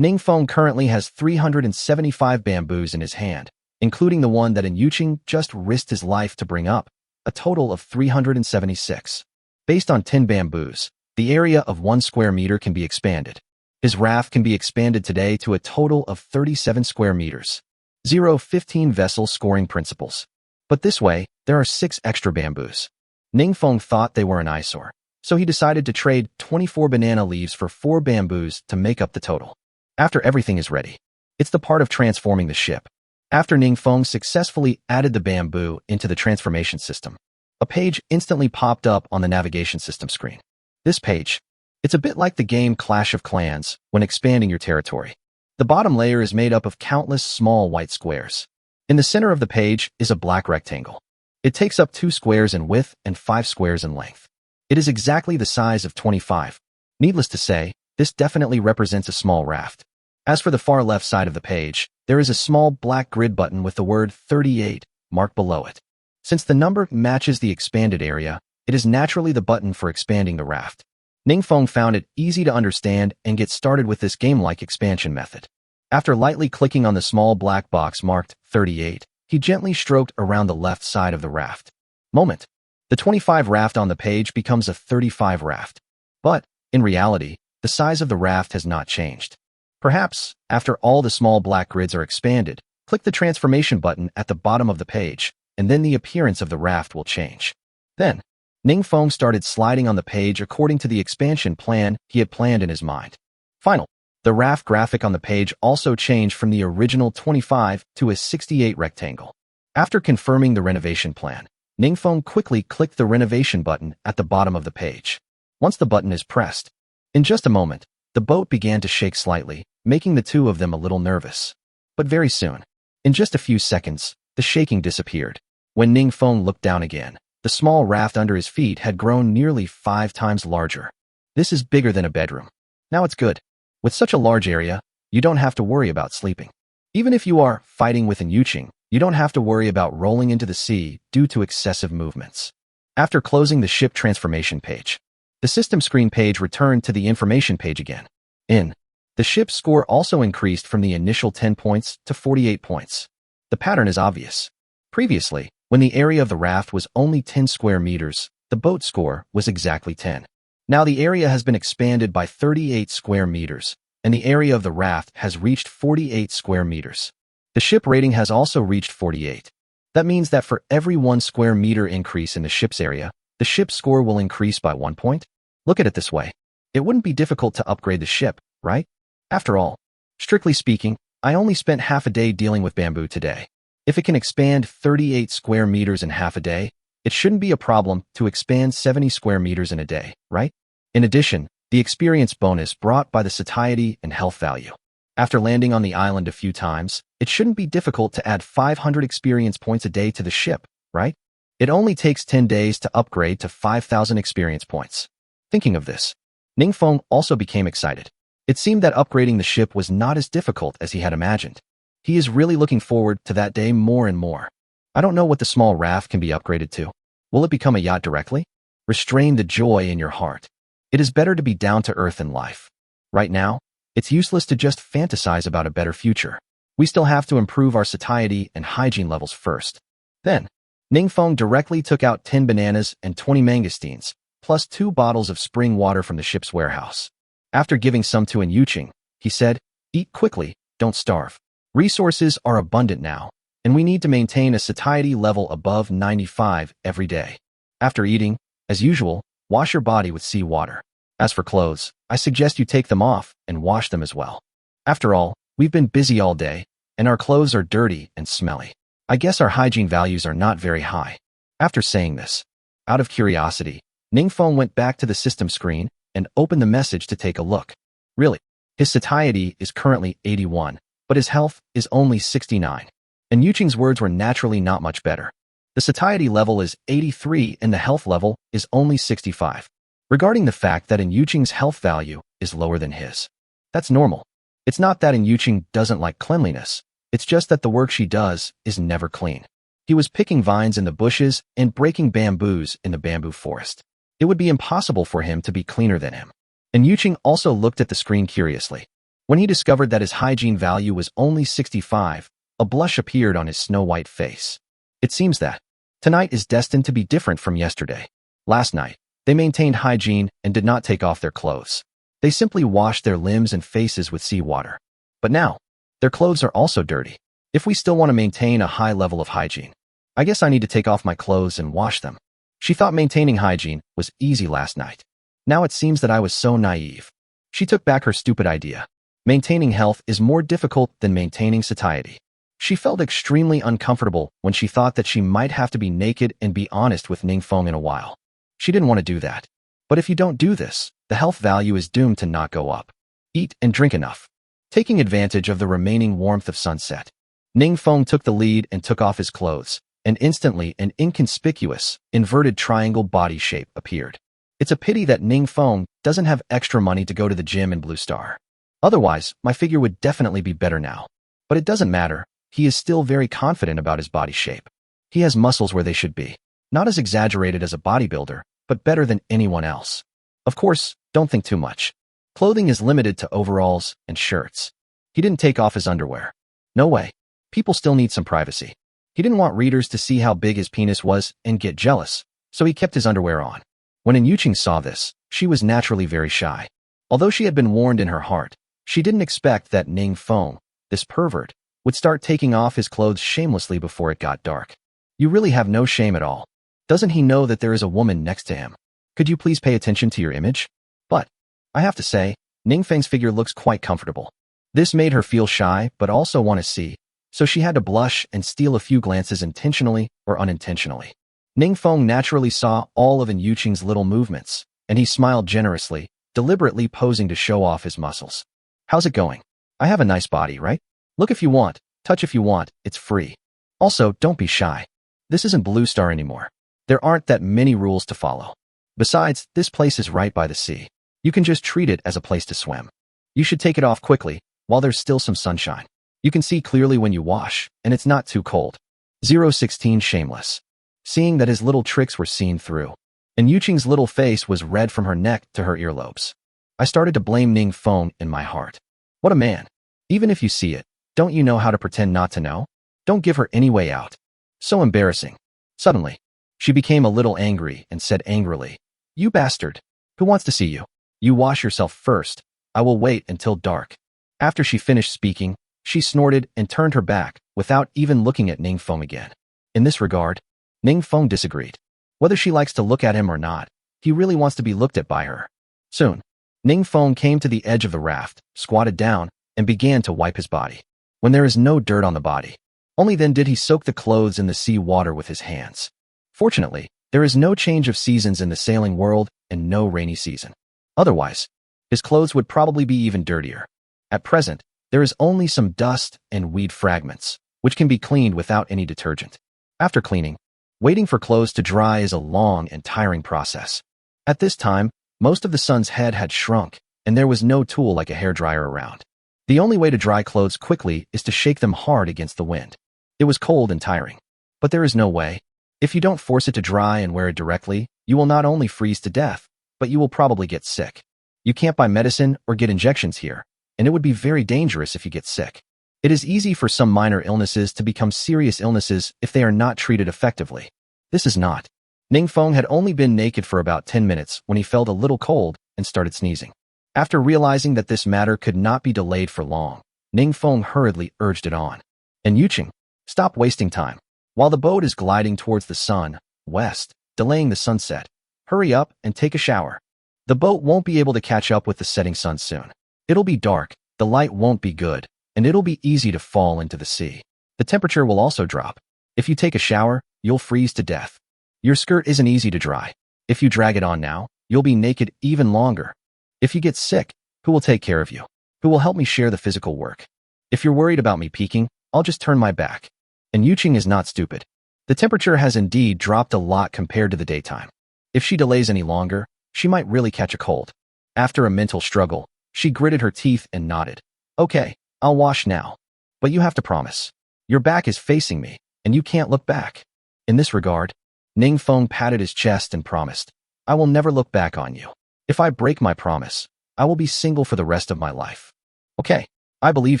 Ningfeng currently has 375 bamboos in his hand, including the one that Yuqing just risked his life to bring up, a total of 376. Based on 10 bamboos, the area of 1 square meter can be expanded. His raft can be expanded today to a total of 37 square meters. 15 vessel scoring principles. But this way, there are 6 extra bamboos. Ningfeng thought they were an eyesore, so he decided to trade 24 banana leaves for 4 bamboos to make up the total. After everything is ready, it's the part of transforming the ship. After Ningfeng successfully added the bamboo into the transformation system, a page instantly popped up on the navigation system screen. This page, it's a bit like the game Clash of Clans when expanding your territory. The bottom layer is made up of countless small white squares. In the center of the page is a black rectangle. It takes up 2 squares in width and 5 squares in length. It is exactly the size of 25. Needless to say, this definitely represents a small raft. As for the far left side of the page, there is a small black grid button with the word 38 marked below it. Since the number matches the expanded area, it is naturally the button for expanding the raft. Ningfeng found it easy to understand and get started with this game-like expansion method. After lightly clicking on the small black box marked 38, he gently stroked around the left side of the raft. The 25 raft on the page becomes a 35 raft. But, in reality, the size of the raft has not changed. Perhaps, after all the small black grids are expanded, click the transformation button at the bottom of the page, and then the appearance of the raft will change. Then, Ningfeng started sliding on the page according to the expansion plan he had planned in his mind. Finally, the raft graphic on the page also changed from the original 25 to a 68 rectangle. After confirming the renovation plan, Ningfeng quickly clicked the renovation button at the bottom of the page. Once the button is pressed, in just a moment, the boat began to shake slightly, making the two of them a little nervous. But very soon, in just a few seconds, the shaking disappeared. When Ningfeng looked down again, the small raft under his feet had grown nearly 5 times larger. This is bigger than a bedroom. Now it's good. With such a large area, you don't have to worry about sleeping. Even if you are fighting with an Yuqing, you don't have to worry about rolling into the sea due to excessive movements. After closing the ship transformation page, the system screen page returned to the information page again. The ship's score also increased from the initial 10 points to 48 points. The pattern is obvious. Previously, when the area of the raft was only 10 square meters, the boat score was exactly 10. Now the area has been expanded by 38 square meters, and the area of the raft has reached 48 square meters. The ship rating has also reached 48. That means that for every 1 square meter increase in the ship's area, the ship's score will increase by 1 point. Look at it this way. It wouldn't be difficult to upgrade the ship, right? After all, strictly speaking, I only spent half a day dealing with bamboo today. If it can expand 38 square meters in half a day, it shouldn't be a problem to expand 70 square meters in a day, right? In addition, the experience bonus brought by the satiety and health value. After landing on the island a few times, it shouldn't be difficult to add 500 experience points a day to the ship, right? It only takes 10 days to upgrade to 5,000 experience points. Thinking of this, Ningfeng also became excited. It seemed that upgrading the ship was not as difficult as he had imagined. He is really looking forward to that day more and more. I don't know what the small raft can be upgraded to. Will it become a yacht directly? Restrain the joy in your heart. It is better to be down to earth in life. Right now, it's useless to just fantasize about a better future. We still have to improve our satiety and hygiene levels first. Then, Ningfeng directly took out 10 bananas and 20 mangosteens, plus 2 bottles of spring water from the ship's warehouse. After giving some to an Yuqing, he said, "Eat quickly, don't starve. Resources are abundant now, and we need to maintain a satiety level above 95 every day. After eating, as usual, wash your body with seawater. As for clothes, I suggest you take them off and wash them as well. After all, we've been busy all day, and our clothes are dirty and smelly. I guess our hygiene values are not very high." After saying this, out of curiosity, Ningfeng went back to the system screen and opened the message to take a look. Really, his satiety is currently 81, but his health is only 69. And Yuqing's words were naturally not much better. The satiety level is 83 and the health level is only 65. Regarding the fact that Yuqing's health value is lower than his. That's normal. It's not that Yuqing doesn't like cleanliness. It's just that the work she does is never clean. He was picking vines in the bushes and breaking bamboos in the bamboo forest. It would be impossible for him to be cleaner than him. And Yuqing also looked at the screen curiously. When he discovered that his hygiene value was only 65, a blush appeared on his snow-white face. It seems that tonight is destined to be different from yesterday. Last night, they maintained hygiene and did not take off their clothes. They simply washed their limbs and faces with seawater. But now, their clothes are also dirty. If we still want to maintain a high level of hygiene, I guess I need to take off my clothes and wash them. She thought maintaining hygiene was easy last night. Now it seems that I was so naive. She took back her stupid idea. Maintaining health is more difficult than maintaining satiety. She felt extremely uncomfortable when she thought that she might have to be naked and be honest with Ningfeng in a while. She didn't want to do that. But if you don't do this, the health value is doomed to not go up. Eat and drink enough. Taking advantage of the remaining warmth of sunset, Ningfeng took the lead and took off his clothes, and instantly an inconspicuous, inverted triangle body shape appeared. It's a pity that Ningfeng doesn't have extra money to go to the gym in Blue Star. Otherwise, my figure would definitely be better now. But it doesn't matter. He is still very confident about his body shape. He has muscles where they should be. Not as exaggerated as a bodybuilder, but better than anyone else. Of course, don't think too much. Clothing is limited to overalls and shirts. He didn't take off his underwear. No way. People still need some privacy. He didn't want readers to see how big his penis was and get jealous, so he kept his underwear on. When Yuqing saw this, she was naturally very shy. Although she had been warned in her heart, she didn't expect that Ningfeng, this pervert, would start taking off his clothes shamelessly before it got dark. You really have no shame at all. Doesn't he know that there is a woman next to him? Could you please pay attention to your image? But, I have to say, Ningfeng's figure looks quite comfortable. This made her feel shy but also want to see, so she had to blush and steal a few glances intentionally or unintentionally. Ningfeng naturally saw all of Yuqing's little movements, and he smiled generously, deliberately posing to show off his muscles. How's it going? I have a nice body, right? Look if you want, touch if you want, it's free. Also, don't be shy. This isn't Blue Star anymore. There aren't that many rules to follow. Besides, this place is right by the sea. You can just treat it as a place to swim. You should take it off quickly, while there's still some sunshine. You can see clearly when you wash, and it's not too cold. 016 Shameless. Seeing that his little tricks were seen through, and Yuqing's little face was red from her neck to her earlobes. I started to blame Ningfeng in my heart. What a man. Even if you see it, don't you know how to pretend not to know? Don't give her any way out. So embarrassing. Suddenly, she became a little angry and said angrily, "You bastard. Who wants to see you? You wash yourself first. I will wait until dark." After she finished speaking, she snorted and turned her back without even looking at Ningfeng again. In this regard, Ningfeng disagreed. Whether she likes to look at him or not, he really wants to be looked at by her. Soon, Ningfeng came to the edge of the raft, squatted down, and began to wipe his body. When there is no dirt on the body, only then did he soak the clothes in the sea water with his hands. Fortunately, there is no change of seasons in the sailing world and no rainy season. Otherwise, his clothes would probably be even dirtier. At present, there is only some dust and weed fragments, which can be cleaned without any detergent. After cleaning, waiting for clothes to dry is a long and tiring process. At this time, most of the sun's head had shrunk, and there was no tool like a hairdryer around. The only way to dry clothes quickly is to shake them hard against the wind. It was cold and tiring. But there is no way. If you don't force it to dry and wear it directly, you will not only freeze to death, but you will probably get sick. You can't buy medicine or get injections here, and it would be very dangerous if you get sick. It is easy for some minor illnesses to become serious illnesses if they are not treated effectively. This is not. Ningfeng had only been naked for about 10 minutes when he felt a little cold and started sneezing. After realizing that this matter could not be delayed for long, Ningfeng hurriedly urged it on. And Yuqing, stop wasting time. While the boat is gliding towards the sun, west, delaying the sunset, hurry up and take a shower. The boat won't be able to catch up with the setting sun soon. It'll be dark, the light won't be good, and it'll be easy to fall into the sea. The temperature will also drop. If you take a shower, you'll freeze to death. Your skirt isn't easy to dry. If you drag it on now, you'll be naked even longer. If you get sick, who will take care of you? Who will help me share the physical work? If you're worried about me peeking, I'll just turn my back. And Yuqing is not stupid. The temperature has indeed dropped a lot compared to the daytime. If she delays any longer, she might really catch a cold. After a mental struggle, she gritted her teeth and nodded. Okay, I'll wash now. But you have to promise. Your back is facing me, and you can't look back. In this regard, Ningfeng patted his chest and promised, I will never look back on you. If I break my promise, I will be single for the rest of my life. Okay, I believe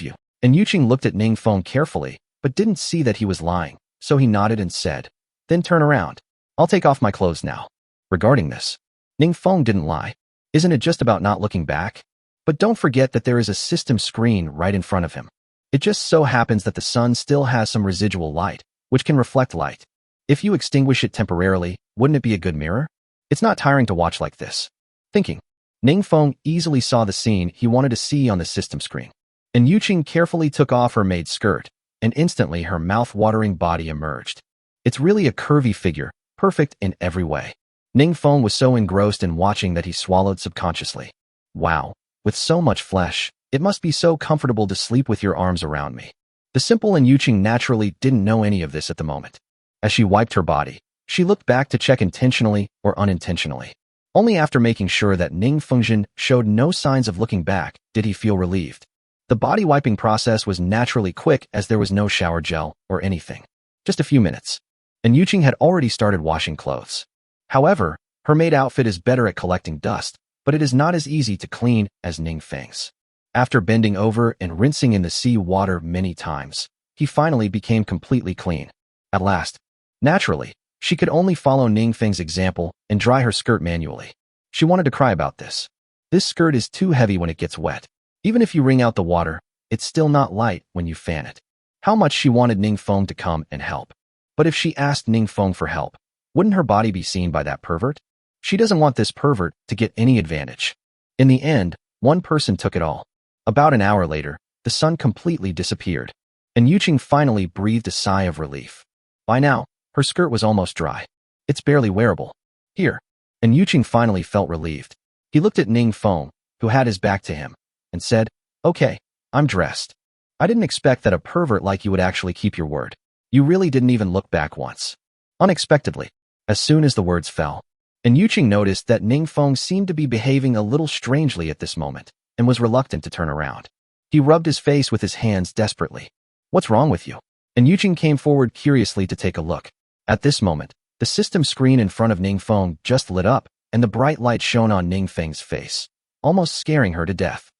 you. And Yuqing looked at Ningfeng carefully, but didn't see that he was lying, so he nodded and said, then turn around. I'll take off my clothes now. Regarding this, Ningfeng didn't lie. Isn't it just about not looking back? But don't forget that there is a system screen right in front of him. It just so happens that the sun still has some residual light, which can reflect light. If you extinguish it temporarily, wouldn't it be a good mirror? It's not tiring to watch like this. Thinking, Ningfeng easily saw the scene he wanted to see on the system screen. And Yuqing carefully took off her maid's skirt, and instantly her mouth-watering body emerged. It's really a curvy figure, perfect in every way. Ning Feng was so engrossed in watching that he swallowed subconsciously. Wow, with so much flesh, it must be so comfortable to sleep with your arms around me. The simple and Yuqing naturally didn't know any of this at the moment. As she wiped her body, she looked back to check intentionally or unintentionally. Only after making sure that Ning Fengzhen showed no signs of looking back did he feel relieved. The body wiping process was naturally quick as there was no shower gel or anything. Just a few minutes. And Yuqing had already started washing clothes. However, her maid outfit is better at collecting dust, but it is not as easy to clean as Ning Feng's. After bending over and rinsing in the sea water many times, he finally became completely clean. At last, naturally, she could only follow Ning Feng's example and dry her skirt manually. She wanted to cry about this. This skirt is too heavy when it gets wet. Even if you wring out the water, it's still not light when you fan it. How much she wanted Ning Feng to come and help. But if she asked Ning Feng for help, wouldn't her body be seen by that pervert? She doesn't want this pervert to get any advantage. In the end, one person took it all. About an hour later, the sun completely disappeared, and Yuqing finally breathed a sigh of relief. By now, her skirt was almost dry. It's barely wearable. Here. And Yuqing finally felt relieved. He looked at Ning Feng, who had his back to him, and said, "Okay, I'm dressed. I didn't expect that a pervert like you would actually keep your word. You really didn't even look back once." Unexpectedly, as soon as the words fell, and Yuqing noticed that Ning Feng seemed to be behaving a little strangely at this moment, and was reluctant to turn around. He rubbed his face with his hands desperately. "What's wrong with you?" And Yuqing came forward curiously to take a look. At this moment, the system screen in front of Ning Feng just lit up, and the bright light shone on Ning Feng's face, almost scaring her to death.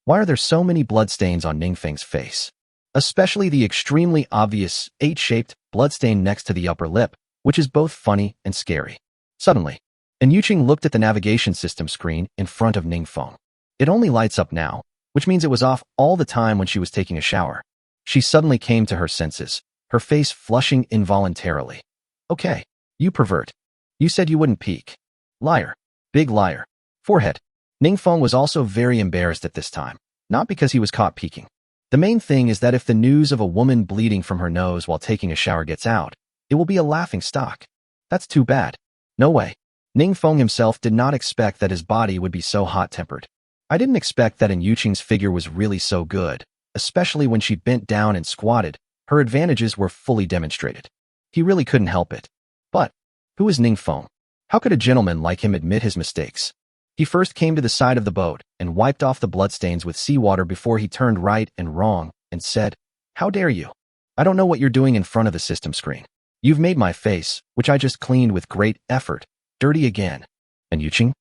Why are there so many bloodstains on Ning Feng's face? Especially the extremely obvious H-shaped bloodstain next to the upper lip, which is both funny and scary. Suddenly, and Yuqing looked at the navigation system screen in front of Ning Feng. It only lights up now, which means it was off all the time when she was taking a shower. She suddenly came to her senses, her face flushing involuntarily. "Okay, you pervert. You said you wouldn't peek. Liar. Big liar. Forehead." Ning Feng was also very embarrassed at this time, not because he was caught peeking. The main thing is that if the news of a woman bleeding from her nose while taking a shower gets out, it will be a laughing stock. That's too bad. No way. Ning Feng himself did not expect that his body would be so hot-tempered. I didn't expect that Yuqing's figure was really so good, especially when she bent down and squatted. Her advantages were fully demonstrated. He really couldn't help it. But, who is Ning Feng? How could a gentleman like him admit his mistakes? He first came to the side of the boat and wiped off the bloodstains with seawater before he turned right and wrong and said, "How dare you? I don't know what you're doing in front of the system screen. You've made my face, which I just cleaned with great effort, dirty again." And Yuqing?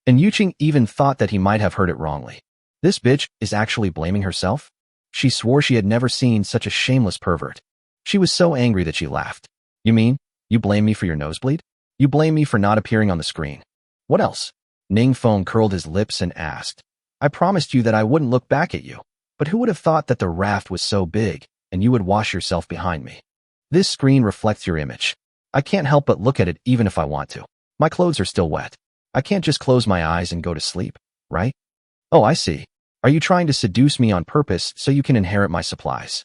And Yuqing even thought that he might have heard it wrongly. This bitch is actually blaming herself? She swore she had never seen such a shameless pervert. She was so angry that she laughed. "You mean, you blame me for your nosebleed? You blame me for not appearing on the screen? What else?" Ning Feng curled his lips and asked, "I promised you that I wouldn't look back at you, but who would have thought that the raft was so big and you would wash yourself behind me? This screen reflects your image. I can't help but look at it even if I want to. My clothes are still wet. I can't just close my eyes and go to sleep, right? Oh, I see. Are you trying to seduce me on purpose so you can inherit my supplies?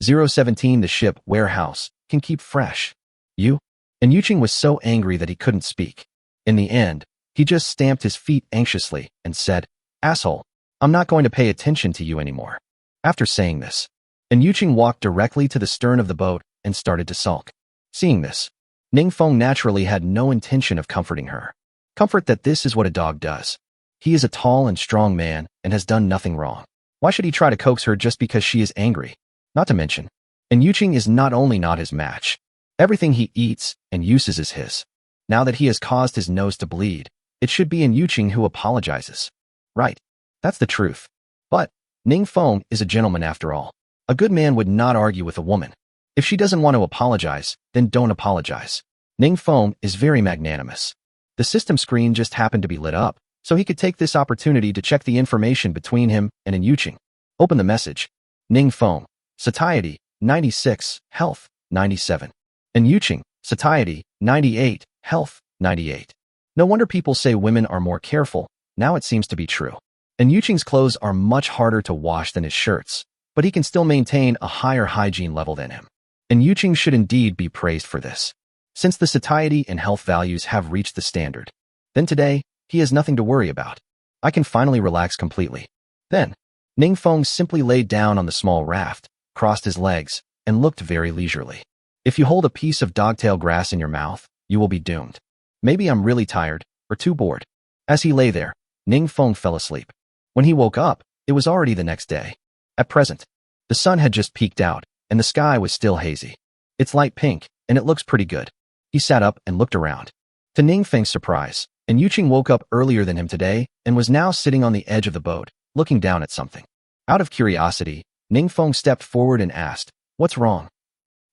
017 The ship warehouse can keep fresh. You?" And Yuqing was so angry that he couldn't speak. In the end, he just stamped his feet anxiously and said, "Asshole, I'm not going to pay attention to you anymore." After saying this, and Yuqing walked directly to the stern of the boat and started to sulk. Seeing this, Ning Feng naturally had no intention of comforting her. Comfort that this is what a dog does. He is a tall and strong man and has done nothing wrong. Why should he try to coax her just because she is angry? Not to mention, and Yuqing is not only not his match, everything he eats and uses is his. Now that he has caused his nose to bleed, it should be Yuqing who apologizes. Right. That's the truth. But Ning Feng is a gentleman after all. A good man would not argue with a woman. If she doesn't want to apologize, then don't apologize. Ning Feng is very magnanimous. The system screen just happened to be lit up, so he could take this opportunity to check the information between him and Yuqing. Open the message. Ning Feng, satiety, 96, health, 97. And Yuqing, satiety, 98, health, 98. No wonder people say women are more careful. Now it seems to be true. And Yuqing's clothes are much harder to wash than his shirts, but he can still maintain a higher hygiene level than him. And Yuqing should indeed be praised for this. Since the satiety and health values have reached the standard, then today, he has nothing to worry about. I can finally relax completely. Then, Ningfeng simply laid down on the small raft, crossed his legs, and looked very leisurely. If you hold a piece of dogtail grass in your mouth, you will be doomed. Maybe I'm really tired, or too bored. As he lay there, Ningfeng fell asleep. When he woke up, it was already the next day. At present, the sun had just peeked out, and the sky was still hazy. It's light pink, and it looks pretty good. He sat up and looked around. To Ningfeng's surprise, and Yuqing woke up earlier than him today and was now sitting on the edge of the boat, looking down at something. Out of curiosity, Ningfeng stepped forward and asked, "What's wrong?"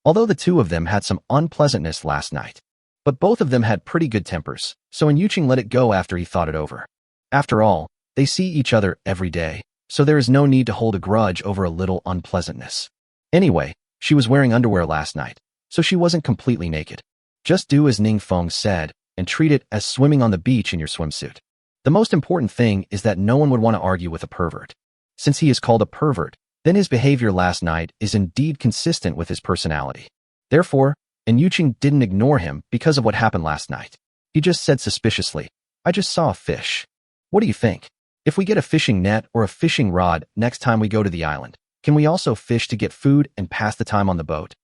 Although the two of them had some unpleasantness last night, but both of them had pretty good tempers, so Yuqing let it go after he thought it over. After all, they see each other every day, so there is no need to hold a grudge over a little unpleasantness. Anyway, she was wearing underwear last night, so she wasn't completely naked. Just do as Ningfeng said, and treat it as swimming on the beach in your swimsuit. The most important thing is that no one would want to argue with a pervert. Since he is called a pervert, then his behavior last night is indeed consistent with his personality. Therefore, Yuqing didn't ignore him because of what happened last night. He just said suspiciously, "I just saw a fish. What do you think? If we get a fishing net or a fishing rod next time we go to the island, can we also fish to get food and pass the time on the boat?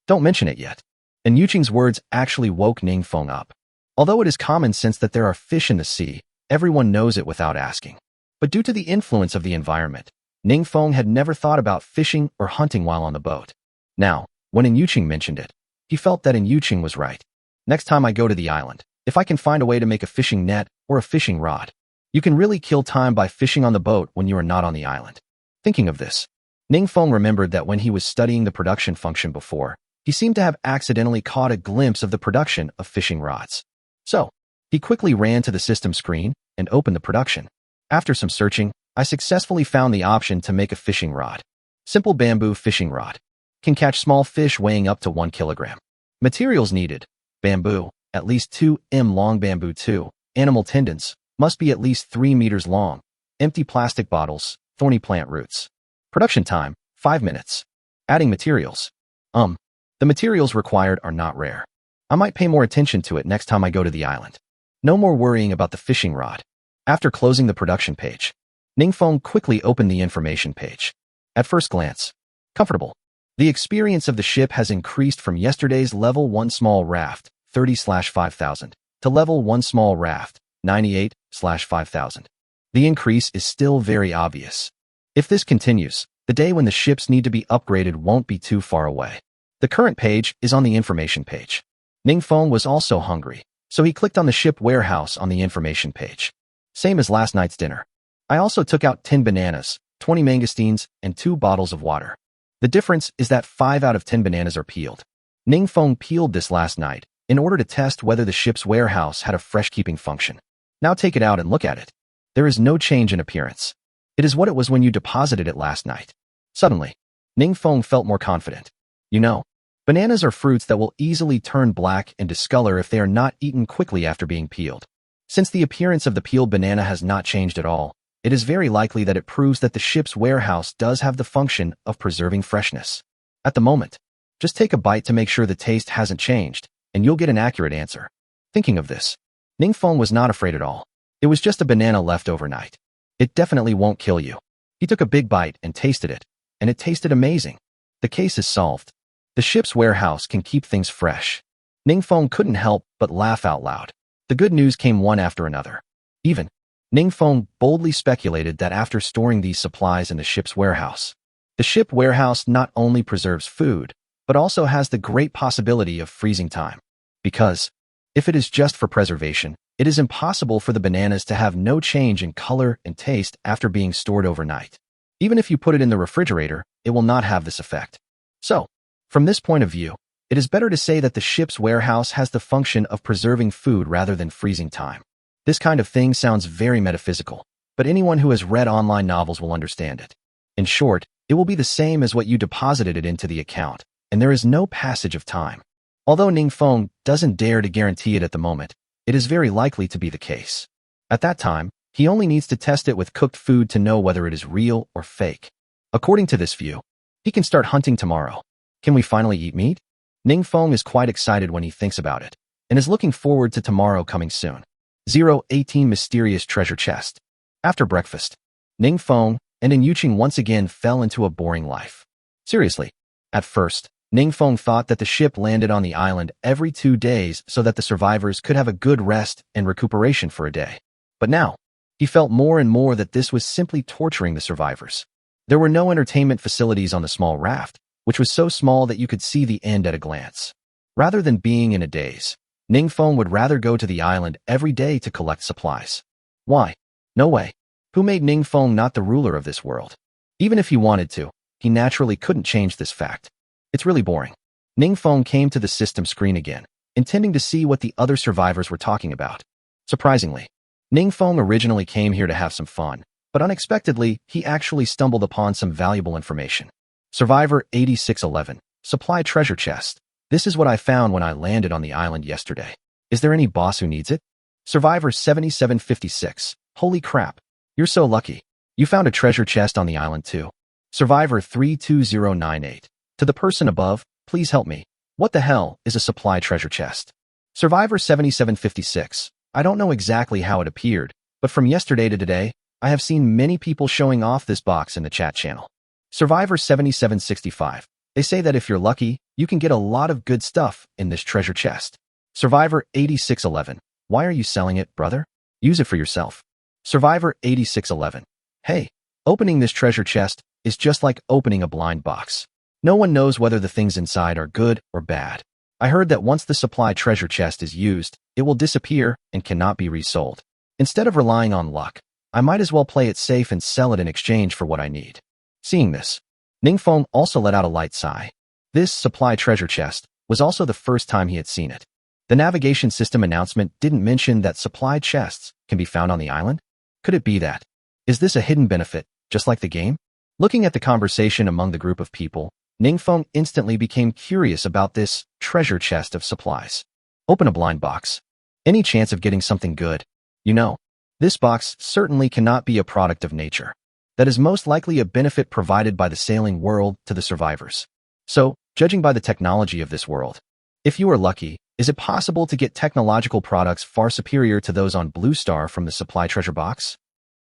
Don't mention it yet." And Yuqing's words actually woke Ningfeng up. Although it is common sense that there are fish in the sea, everyone knows it without asking. But due to the influence of the environment, Ningfeng had never thought about fishing or hunting while on the boat. Now, when Yuqing mentioned it, he felt that Yuqing was right. Next time I go to the island, if I can find a way to make a fishing net or a fishing rod, you can really kill time by fishing on the boat when you are not on the island. Thinking of this, Ningfeng remembered that when he was studying the production function before, he seemed to have accidentally caught a glimpse of the production of fishing rods. So, he quickly ran to the system screen and opened the production. After some searching, I successfully found the option to make a fishing rod. Simple bamboo fishing rod. Can catch small fish weighing up to 1 kilogram. Materials needed: bamboo, at least 2 m long bamboo 2, animal tendons, must be at least 3 meters long, empty plastic bottles, thorny plant roots. Production time, 5 minutes. Adding materials. The materials required are not rare. I might pay more attention to it next time I go to the island. No more worrying about the fishing rod. After closing the production page, Ningfeng quickly opened the information page. At first glance, comfortable. The experience of the ship has increased from yesterday's level 1 small raft, 30/5000, to level 1 small raft, 98/5000. The increase is still very obvious. If this continues, the day when the ships need to be upgraded won't be too far away. The current page is on the information page. Ningfeng was also hungry, so he clicked on the ship warehouse on the information page. Same as last night's dinner. I also took out 10 bananas, 20 mangosteens, and 2 bottles of water. The difference is that 5 out of 10 bananas are peeled. Ningfeng peeled this last night in order to test whether the ship's warehouse had a fresh-keeping function. Now take it out and look at it. There is no change in appearance. It is what it was when you deposited it last night. Suddenly, Ningfeng felt more confident. You know, bananas are fruits that will easily turn black and discolor if they are not eaten quickly after being peeled. Since the appearance of the peeled banana has not changed at all, it is very likely that it proves that the ship's warehouse does have the function of preserving freshness. At the moment, just take a bite to make sure the taste hasn't changed, and you'll get an accurate answer. Thinking of this, Ningfeng was not afraid at all. It was just a banana left overnight. It definitely won't kill you. He took a big bite and tasted it, and it tasted amazing. The case is solved. The ship's warehouse can keep things fresh. Ningfeng couldn't help but laugh out loud. The good news came one after another. Even, Ningfeng boldly speculated that after storing these supplies in the ship's warehouse, the ship warehouse not only preserves food, but also has the great possibility of freezing time. Because, if it is just for preservation, it is impossible for the bananas to have no change in color and taste after being stored overnight. Even if you put it in the refrigerator, it will not have this effect. So, from this point of view, it is better to say that the ship's warehouse has the function of preserving food rather than freezing time. This kind of thing sounds very metaphysical, but anyone who has read online novels will understand it. In short, it will be the same as what you deposited it into the account, and there is no passage of time. Although Ningfeng doesn't dare to guarantee it at the moment, it is very likely to be the case. At that time, he only needs to test it with cooked food to know whether it is real or fake. According to this view, He can start hunting tomorrow. Can we finally eat meat? Ning Feng is quite excited when he thinks about it, and is looking forward to tomorrow coming soon. 018 Mysterious Treasure Chest. After breakfast, Ning Feng and In Yuqing once again fell into a boring life. Seriously. At first, Ning Feng thought that the ship landed on the island every 2 days so that the survivors could have a good rest and recuperation for a day. But now, he felt more and more that this was simply torturing the survivors. There were no entertainment facilities on the small raft, which was so small that you could see the end at a glance. Rather than being in a daze, Ning Feng would rather go to the island every day to collect supplies. Why? No way. Who made Ning Feng not the ruler of this world? Even if he wanted to, he naturally couldn't change this fact. It's really boring. Ning Feng came to the system screen again, intending to see what the other survivors were talking about. Surprisingly, Ning Feng originally came here to have some fun, but unexpectedly, he actually stumbled upon some valuable information. Survivor 8611, Supply Treasure Chest. This is what I found when I landed on the island yesterday. Is there any boss who needs it? Survivor 7756, holy crap. You're so lucky. You found a treasure chest on the island too. Survivor 32098. To the person above, please help me. What the hell is a supply treasure chest? Survivor 7756. I don't know exactly how it appeared, but from yesterday to today, I have seen many people showing off this box in the chat channel. Survivor 7765. They say that if you're lucky, you can get a lot of good stuff in this treasure chest. Survivor 8611. Why are you selling it, brother? Use it for yourself. Survivor 8611. Hey, opening this treasure chest is just like opening a blind box. No one knows whether the things inside are good or bad. I heard that once the supply treasure chest is used, it will disappear and cannot be resold. Instead of relying on luck, I might as well play it safe and sell it in exchange for what I need. Seeing this, Ning Feng also let out a light sigh. This supply treasure chest was also the first time he had seen it. The navigation system announcement didn't mention that supply chests can be found on the island? Could it be that? Is this a hidden benefit, just like the game? Looking at the conversation among the group of people, Ning Feng instantly became curious about this treasure chest of supplies. Open a blind box. Any chance of getting something good? You know, this box certainly cannot be a product of nature. That is most likely a benefit provided by the sailing world to the survivors. So, judging by the technology of this world, if you are lucky, is it possible to get technological products far superior to those on Blue Star from the supply treasure box?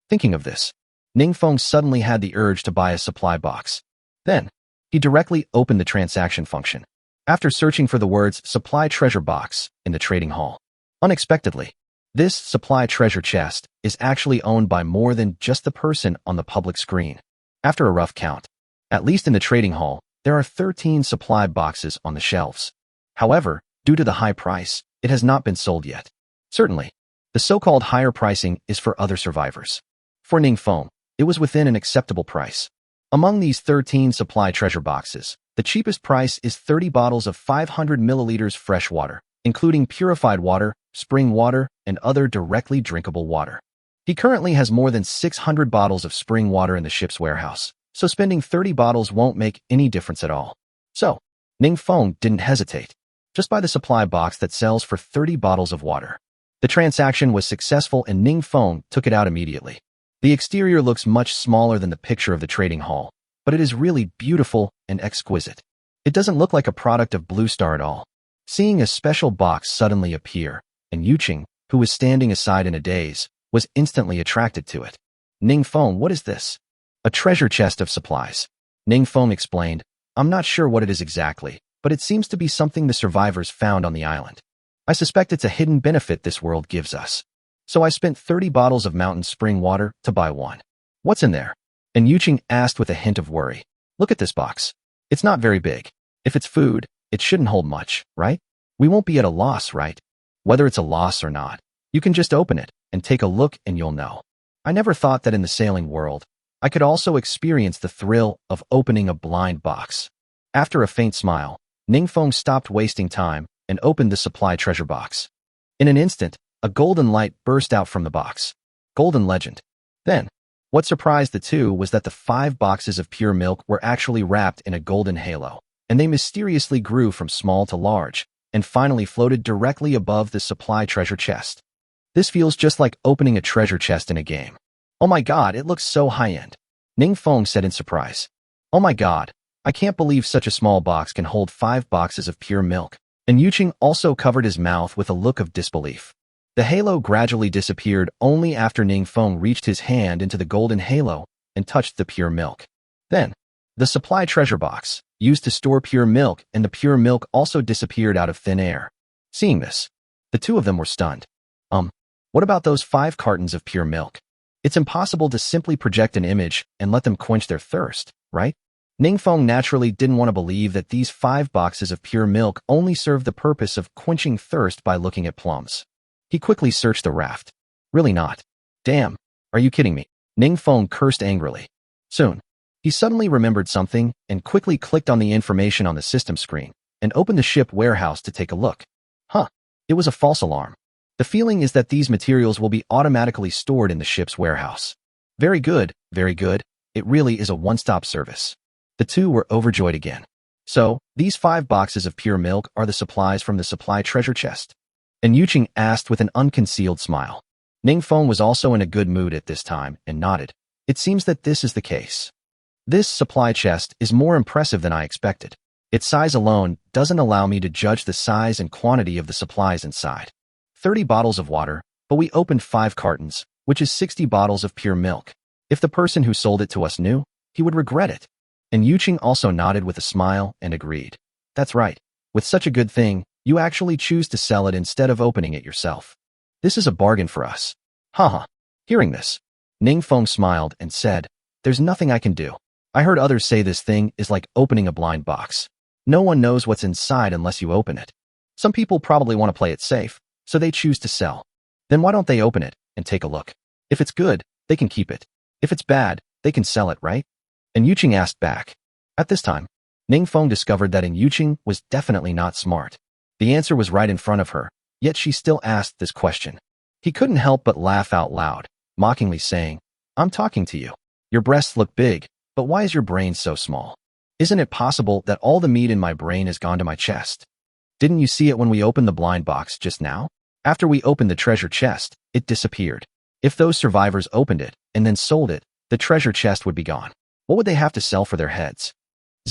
Thinking of this, Ning Feng suddenly had the urge to buy a supply box. Then, he directly opened the transaction function. After searching for the words supply treasure box in the trading hall, unexpectedly, this supply treasure chest is actually owned by more than just the person on the public screen. After a rough count, at least in the trading hall, there are 13 supply boxes on the shelves. However, due to the high price, it has not been sold yet. Certainly, the so-called higher pricing is for other survivors. For Ning Feng, it was within an acceptable price. Among these 13 supply treasure boxes, the cheapest price is 30 bottles of 500 milliliters fresh water, including purified water, spring water, and other directly drinkable water. He currently has more than 600 bottles of spring water in the ship's warehouse, so spending 30 bottles won't make any difference at all. So, Ning Feng didn't hesitate. Just buy the supply box that sells for 30 bottles of water. The transaction was successful and Ning Feng took it out immediately. The exterior looks much smaller than the picture of the trading hall, but it is really beautiful and exquisite. It doesn't look like a product of Blue Star at all. Seeing a special box suddenly appear, and Yuqing, who was standing aside in a daze, was instantly attracted to it. Ning Feng, what is this? A treasure chest of supplies. Ning Feng explained, I'm not sure what it is exactly, but it seems to be something the survivors found on the island. I suspect it's a hidden benefit this world gives us. So I spent 30 bottles of mountain spring water to buy one. What's in there? And Yuqing asked with a hint of worry. Look at this box. It's not very big. If it's food, it shouldn't hold much, right? We won't be at a loss, right? Whether it's a loss or not, you can just open it and take a look and you'll know. I never thought that in the sailing world, I could also experience the thrill of opening a blind box. After a faint smile, Ning Feng stopped wasting time and opened the supply treasure box. In an instant, a golden light burst out from the box. Golden legend. Then, what surprised the two was that the 5 boxes of pure milk were actually wrapped in a golden halo, and they mysteriously grew from small to large, and finally floated directly above the supply treasure chest. This feels just like opening a treasure chest in a game. Oh my god, it looks so high-end. Ning Feng said in surprise. Oh my god, I can't believe such a small box can hold 5 boxes of pure milk. And Yuqing also covered his mouth with a look of disbelief. The halo gradually disappeared only after Ningfeng reached his hand into the golden halo and touched the pure milk. Then, the supply treasure box, used to store pure milk, and the pure milk also disappeared out of thin air. Seeing this, the two of them were stunned. What about those 5 cartons of pure milk? It's impossible to simply project an image and let them quench their thirst, right? Ningfeng naturally didn't want to believe that these 5 boxes of pure milk only served the purpose of quenching thirst by looking at plums. He quickly searched the raft. Really not. Damn, are you kidding me? Ningfeng cursed angrily. Soon, he suddenly remembered something and quickly clicked on the information on the system screen and opened the ship warehouse to take a look. It was a false alarm. The feeling is that these materials will be automatically stored in the ship's warehouse. Very good, very good. It really is a one-stop service. The two were overjoyed again. So, these 5 boxes of pure milk are the supplies from the supply treasure chest? And Yuqing asked with an unconcealed smile. Ningfeng was also in a good mood at this time and nodded. It seems that this is the case. This supply chest is more impressive than I expected. Its size alone doesn't allow me to judge the size and quantity of the supplies inside. 30 bottles of water, but we opened 5 cartons, which is 60 bottles of pure milk. If the person who sold it to us knew, he would regret it. And Yuqing also nodded with a smile and agreed. That's right. With such a good thing, you actually choose to sell it instead of opening it yourself. This is a bargain for us. Haha. Hearing this, Ningfeng smiled and said, there's nothing I can do. I heard others say this thing is like opening a blind box. No one knows what's inside unless you open it. Some people probably want to play it safe, so they choose to sell. Then why don't they open it and take a look? If it's good, they can keep it. If it's bad, they can sell it, right? And Yuqing asked back. At this time, Ningfeng discovered that Yuqing was definitely not smart. The answer was right in front of her, yet she still asked this question. He couldn't help but laugh out loud, mockingly saying, I'm talking to you. Your breasts look big, but why is your brain so small? Isn't it possible that all the meat in my brain has gone to my chest? Didn't you see it when we opened the blind box just now? After we opened the treasure chest, it disappeared. If those survivors opened it and then sold it, the treasure chest would be gone. What would they have to sell for their heads?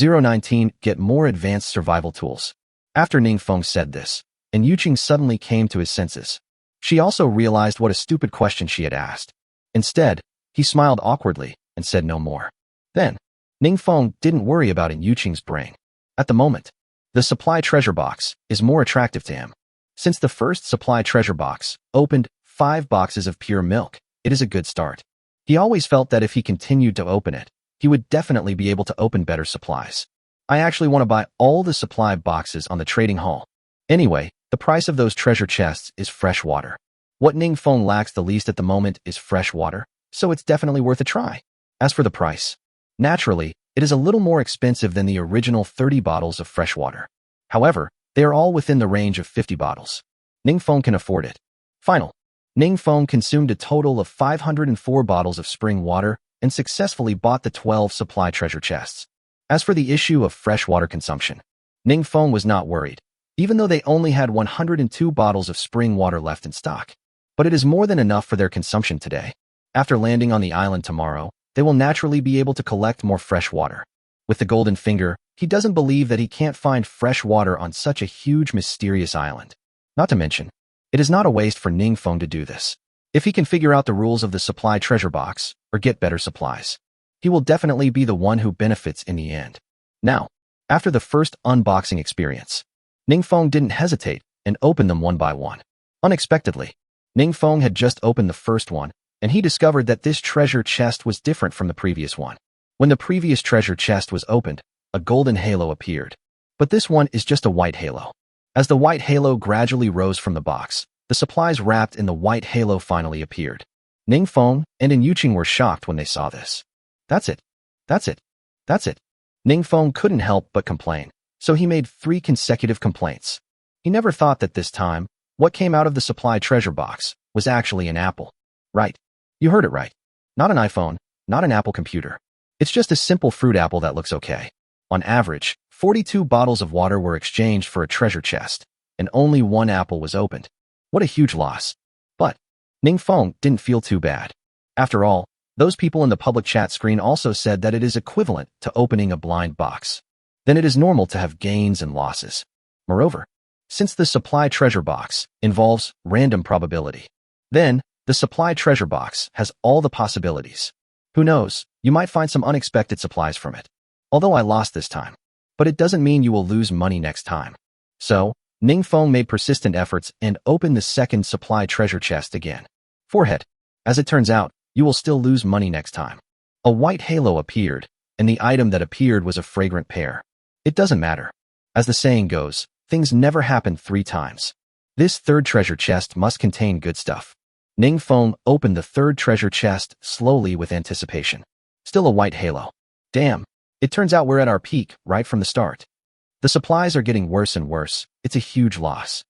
019 Get more advanced survival tools. After Ningfeng said this, and Yuqing suddenly came to his senses. She also realized what a stupid question she had asked. Instead, he smiled awkwardly and said no more. Then, Ningfeng didn't worry about Yuqing's brain. At the moment, the supply treasure box is more attractive to him. Since the first supply treasure box opened 5 boxes of pure milk, it is a good start. He always felt that if he continued to open it, he would definitely be able to open better supplies. I actually want to buy all the supply boxes on the trading hall. Anyway, the price of those treasure chests is fresh water. What Ningfeng lacks the least at the moment is fresh water, so it's definitely worth a try. As for the price, naturally, it is a little more expensive than the original 30 bottles of fresh water. However, they are all within the range of 50 bottles. Ningfeng can afford it. Final. Ningfeng consumed a total of 504 bottles of spring water and successfully bought the 12 supply treasure chests. As for the issue of fresh water consumption, Ningfeng was not worried, even though they only had 102 bottles of spring water left in stock. But it is more than enough for their consumption today. After landing on the island tomorrow, they will naturally be able to collect more fresh water. With the golden finger, he doesn't believe that he can't find fresh water on such a huge, mysterious island. Not to mention, it is not a waste for Ningfeng to do this. If he can figure out the rules of the supply treasure box, or get better supplies, he will definitely be the one who benefits in the end. Now, after the first unboxing experience, Ningfeng didn't hesitate and opened them one by one. Unexpectedly, Ningfeng had just opened the first one, and he discovered that this treasure chest was different from the previous one. When the previous treasure chest was opened, a golden halo appeared. But this one is just a white halo. As the white halo gradually rose from the box, the supplies wrapped in the white halo finally appeared. Ningfeng and Yuqing were shocked when they saw this. That's it. That's it. That's it. Ningfeng couldn't help but complain, so he made 3 consecutive complaints. He never thought that this time, what came out of the supply treasure box was actually an apple. Right. You heard it right. Not an iPhone, not an Apple computer. It's just a simple fruit apple that looks okay. On average, 42 bottles of water were exchanged for a treasure chest, and only 1 apple was opened. What a huge loss. But Ningfeng didn't feel too bad. After all, Those people in the public chat screen also said that it is equivalent to opening a blind box. Then it is normal to have gains and losses. Moreover, since the supply treasure box involves random probability, then the supply treasure box has all the possibilities. Who knows, you might find some unexpected supplies from it. Although I lost this time. But it doesn't mean you will lose money next time. So, Ningfeng made persistent efforts and opened the second supply treasure chest again. Forehead. As it turns out, you will still lose money next time. A white halo appeared, and the item that appeared was a fragrant pear. It doesn't matter. As the saying goes, things never happen 3 times. This third treasure chest must contain good stuff. Ningfeng opened the third treasure chest slowly with anticipation. Still a white halo. Damn. It turns out we're at our peak right from the start. The supplies are getting worse and worse. It's a huge loss.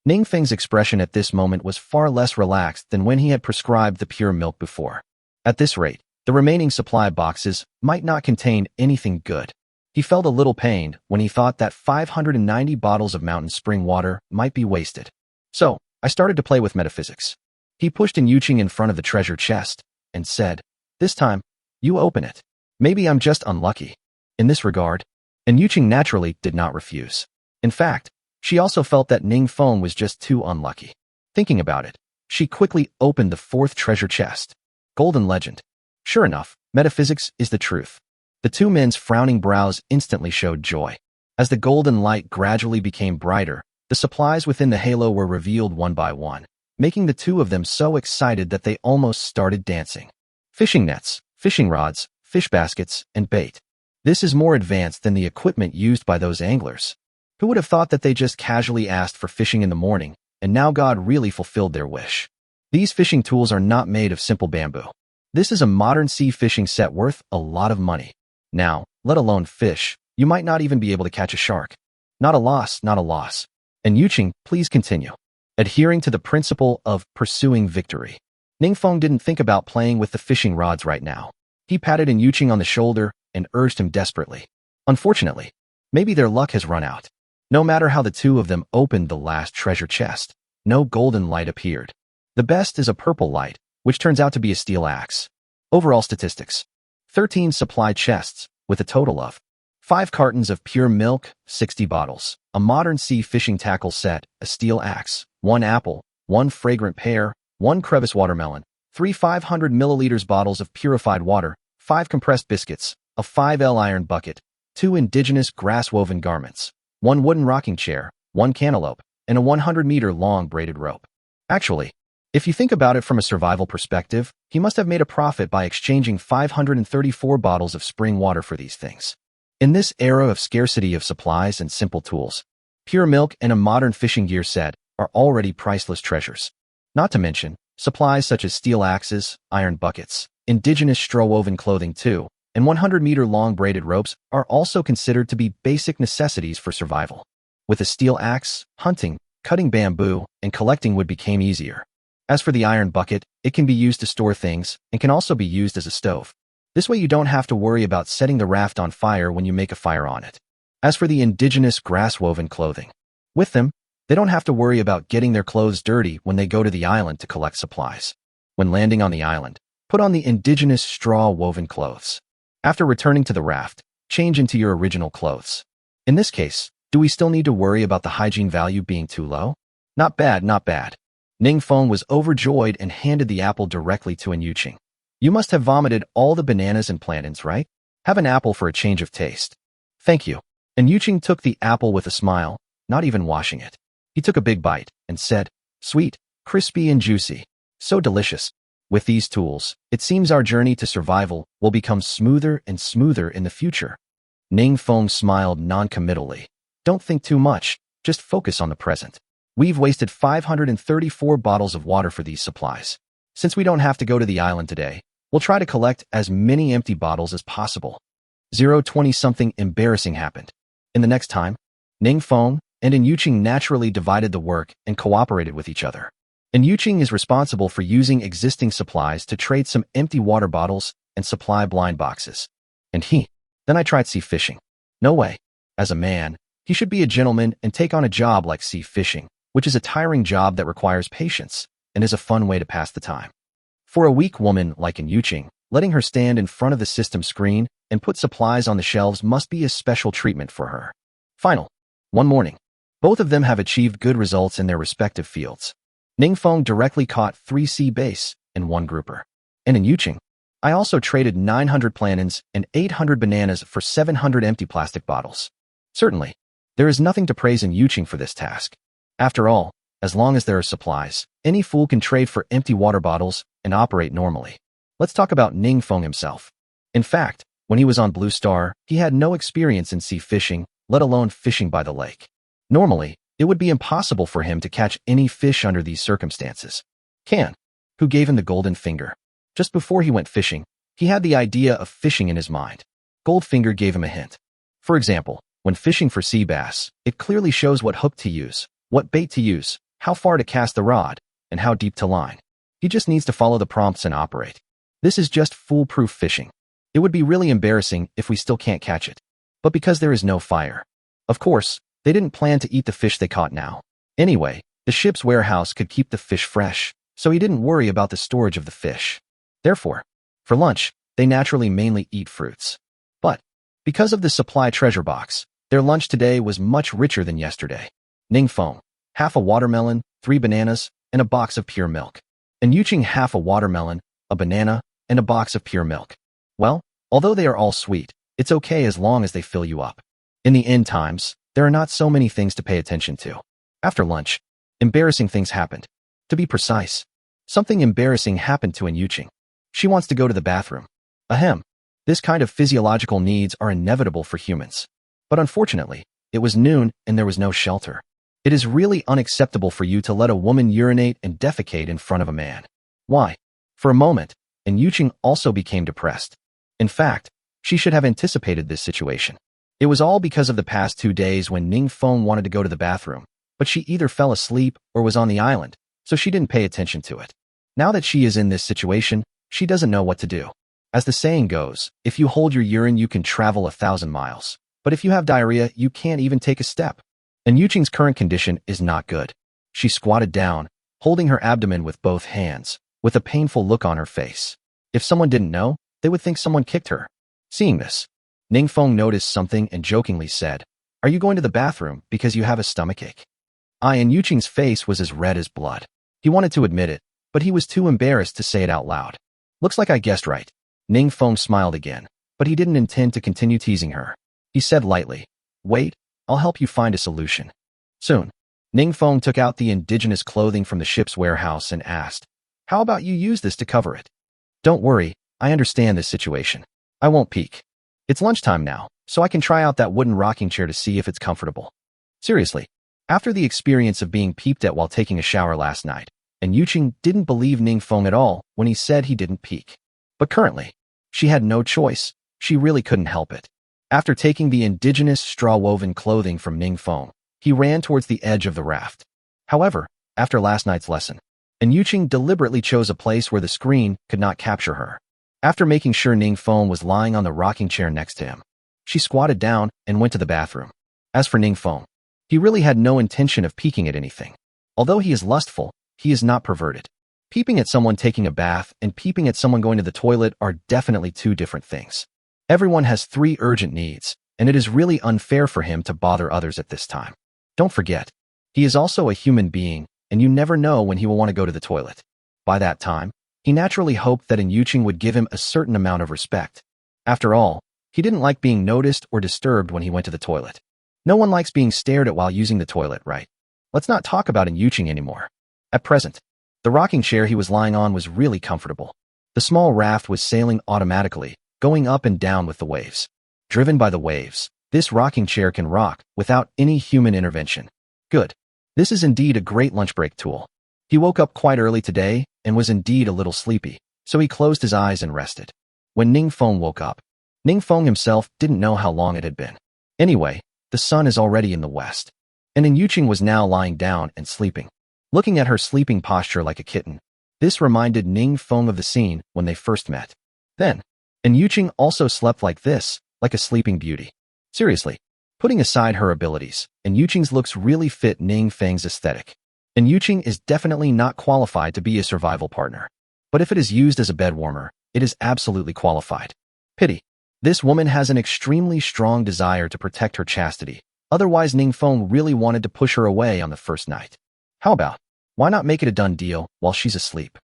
Ningfeng's expression at this moment was far less relaxed than when he had prescribed the pure milk before. At this rate, the remaining supply boxes might not contain anything good. He felt a little pained when he thought that 590 bottles of mountain spring water might be wasted. So, I started to play with metaphysics. He pushed Yuqing in front of the treasure chest and said, "This time, you open it. Maybe I'm just unlucky." In this regard, Yuqing naturally did not refuse. In fact, she also felt that Ningfeng was just too unlucky. Thinking about it, she quickly opened the fourth treasure chest. Golden legend. Sure enough, metaphysics is the truth. The two men's frowning brows instantly showed joy. As the golden light gradually became brighter, the supplies within the halo were revealed one by one, making the two of them so excited that they almost started dancing. Fishing nets, fishing rods, fish baskets, and bait. This is more advanced than the equipment used by those anglers. Who would have thought that they just casually asked for fishing in the morning, and now God really fulfilled their wish? These fishing tools are not made of simple bamboo. This is a modern sea fishing set worth a lot of money. Now, let alone fish, you might not even be able to catch a shark. Not a loss, not a loss. And Yuqing, please continue. Adhering to the principle of pursuing victory. Ningfeng didn't think about playing with the fishing rods right now. He patted Yuqing on the shoulder and urged him desperately. Unfortunately, maybe their luck has run out. No matter how the two of them opened the last treasure chest, no golden light appeared. The best is a purple light, which turns out to be a steel axe. Overall statistics. 13 supply chests, with a total of 5 cartons of pure milk, 60 bottles, a modern sea fishing tackle set, a steel axe, 1 apple, 1 fragrant pear, 1 crevice watermelon, 3 500 milliliters bottles of purified water, 5 compressed biscuits, a 5L iron bucket, 2 indigenous grass-woven garments, 1 wooden rocking chair, 1 cantaloupe, and a 100-meter long braided rope. Actually, if you think about it from a survival perspective, he must have made a profit by exchanging 534 bottles of spring water for these things. In this era of scarcity of supplies and simple tools, pure milk and a modern fishing gear set are already priceless treasures. Not to mention, supplies such as steel axes, iron buckets, indigenous straw-woven clothing too, and 100-meter long braided ropes are also considered to be basic necessities for survival. With a steel axe, hunting, cutting bamboo, and collecting wood became easier. As for the iron bucket, it can be used to store things and can also be used as a stove. This way you don't have to worry about setting the raft on fire when you make a fire on it. As for the indigenous grass-woven clothing, with them, they don't have to worry about getting their clothes dirty when they go to the island to collect supplies. When landing on the island, put on the indigenous straw-woven clothes. After returning to the raft, change into your original clothes. In this case, do we still need to worry about the hygiene value being too low? Not bad, not bad. Ningfeng was overjoyed and handed the apple directly to Yuqing. You must have vomited all the bananas and plantains, right? Have an apple for a change of taste. Thank you. Yuqing took the apple with a smile, not even washing it. He took a big bite and said, "Sweet, crispy and juicy. So delicious. With these tools, it seems our journey to survival will become smoother and smoother in the future." Ningfeng smiled non-committally. Don't think too much, just focus on the present. We've wasted 534 bottles of water for these supplies. Since we don't have to go to the island today, we'll try to collect as many empty bottles as possible. 020 something embarrassing happened. In the next time, Ningfeng and Yuqing naturally divided the work and cooperated with each other. Yuqing is responsible for using existing supplies to trade some empty water bottles and supply blind boxes. Then I tried sea fishing. No way. As a man, he should be a gentleman and take on a job like sea fishing, which is a tiring job that requires patience and is a fun way to pass the time. For a weak woman like Yuqing, Letting her stand in front of the system screen and put supplies on the shelves must be a special treatment for her. One morning, both of them have achieved good results in their respective fields. Ningfeng directly caught 3 sea bass and 1 grouper. And in Yuqing, I also traded 900 plantains and 800 bananas for 700 empty plastic bottles. Certainly, there is nothing to praise in Yuqing for this task. After all, as long as there are supplies, any fool can trade for empty water bottles and operate normally. Let's talk about Ningfeng himself. In fact, when he was on Blue Star, he had no experience in sea fishing, let alone fishing by the lake. Normally, it would be impossible for him to catch any fish under these circumstances. Kan, who gave him the golden finger. Just before he went fishing, he had the idea of fishing in his mind. Goldfinger gave him a hint. For example, when fishing for sea bass, it clearly shows what hook to use, what bait to use, how far to cast the rod, and how deep to line. He just needs to follow the prompts and operate. This is just foolproof fishing. It would be really embarrassing if we still can't catch it. But because there is no fire. Of course, they didn't plan to eat the fish they caught now. Anyway, the ship's warehouse could keep the fish fresh, so he didn't worry about the storage of the fish. Therefore, for lunch, they naturally mainly eat fruits. But, because of the supply treasure box, their lunch today was much richer than yesterday. Ningfeng, half a watermelon, 3 bananas, and a box of pure milk. And Yuqing half a watermelon, a banana, and a box of pure milk. Well, although they are all sweet, it's okay as long as they fill you up. In the end times, there are not so many things to pay attention to. After lunch, embarrassing things happened. To be precise, something embarrassing happened to Yuqing. She wants to go to the bathroom. Ahem. This kind of physiological needs are inevitable for humans. But unfortunately, it was noon and there was no shelter. It is really unacceptable for you to let a woman urinate and defecate in front of a man. Why? For a moment, Yuqing also became depressed. In fact, she should have anticipated this situation. It was all because of the past 2 days when Ningfeng wanted to go to the bathroom, but she either fell asleep or was on the island, so she didn't pay attention to it. Now that she is in this situation, she doesn't know what to do. As the saying goes, if you hold your urine, you can travel 1,000 miles. But if you have diarrhea, you can't even take a step. And Yuqing's current condition is not good. She squatted down, holding her abdomen with both hands, with a painful look on her face. If someone didn't know, they would think someone kicked her. Seeing this, Ningfeng noticed something and jokingly said, "Are you going to the bathroom because you have a stomachache?" And Yuqing's face was as red as blood. He wanted to admit it, but he was too embarrassed to say it out loud. Looks like I guessed right. Ningfeng smiled again, but he didn't intend to continue teasing her. He said lightly, "Wait, I'll help you find a solution." Soon, Ningfeng took out the indigenous clothing from the ship's warehouse and asked, "How about you use this to cover it?" "Don't worry, I understand this situation. I won't peek. It's lunchtime now, so I can try out that wooden rocking chair to see if it's comfortable." Seriously, after the experience of being peeped at while taking a shower last night, Yuqing didn't believe Ningfeng at all when he said he didn't peek. But currently, she had no choice. She really couldn't help it. After taking the indigenous straw-woven clothing from Ningfeng, he ran towards the edge of the raft. However, after last night's lesson, Yuqing deliberately chose a place where the screen could not capture her. After making sure Ningfeng was lying on the rocking chair next to him, she squatted down and went to the bathroom. As for Ningfeng, he really had no intention of peeking at anything. Although he is lustful, he is not perverted. Peeping at someone taking a bath and peeping at someone going to the toilet are definitely 2 different things. Everyone has 3 urgent needs, and it is really unfair for him to bother others at this time. Don't forget, he is also a human being, and you never know when he will want to go to the toilet. By that time, he naturally hoped that Yuqing would give him a certain amount of respect. After all, he didn't like being noticed or disturbed when he went to the toilet. No one likes being stared at while using the toilet, right? Let's not talk about Yuqing anymore. At present, the rocking chair he was lying on was really comfortable. The small raft was sailing automatically, going up and down with the waves. Driven by the waves, this rocking chair can rock without any human intervention. Good. This is indeed a great lunch break tool. He woke up quite early today and was indeed a little sleepy, so he closed his eyes and rested. When Ningfeng woke up, Ningfeng himself didn't know how long it had been. Anyway, the sun is already in the west. And Yuqing was now lying down and sleeping. Looking at her sleeping posture like a kitten, this reminded Ningfeng of the scene when they first met. Then, Yuqing also slept like this, like a sleeping beauty. Seriously, putting aside her abilities, Yuqing's looks really fit Ningfeng's aesthetic. Yuqing is definitely not qualified to be a survival partner. But if it is used as a bed warmer, It is absolutely qualified. Pity. This woman has an extremely strong desire to protect her chastity. Otherwise, Ningfeng really wanted to push her away on the first night. How about, why not make it a done deal while she's asleep?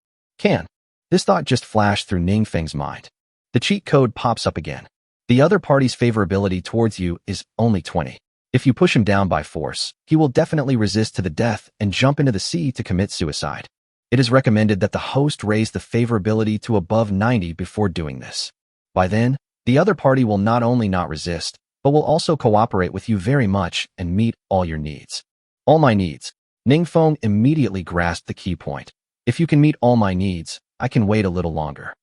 This thought just flashed through Ningfeng's mind. The cheat code pops up again. The other party's favorability towards you is only 20. If you push him down by force, he will definitely resist to the death and jump into the sea to commit suicide. It is recommended that the host raise the favorability to above 90 before doing this. By then, the other party will not only not resist, but will also cooperate with you very much and meet all your needs. All my needs. Ningfeng immediately grasped the key point. If you can meet all my needs, I can wait a little longer.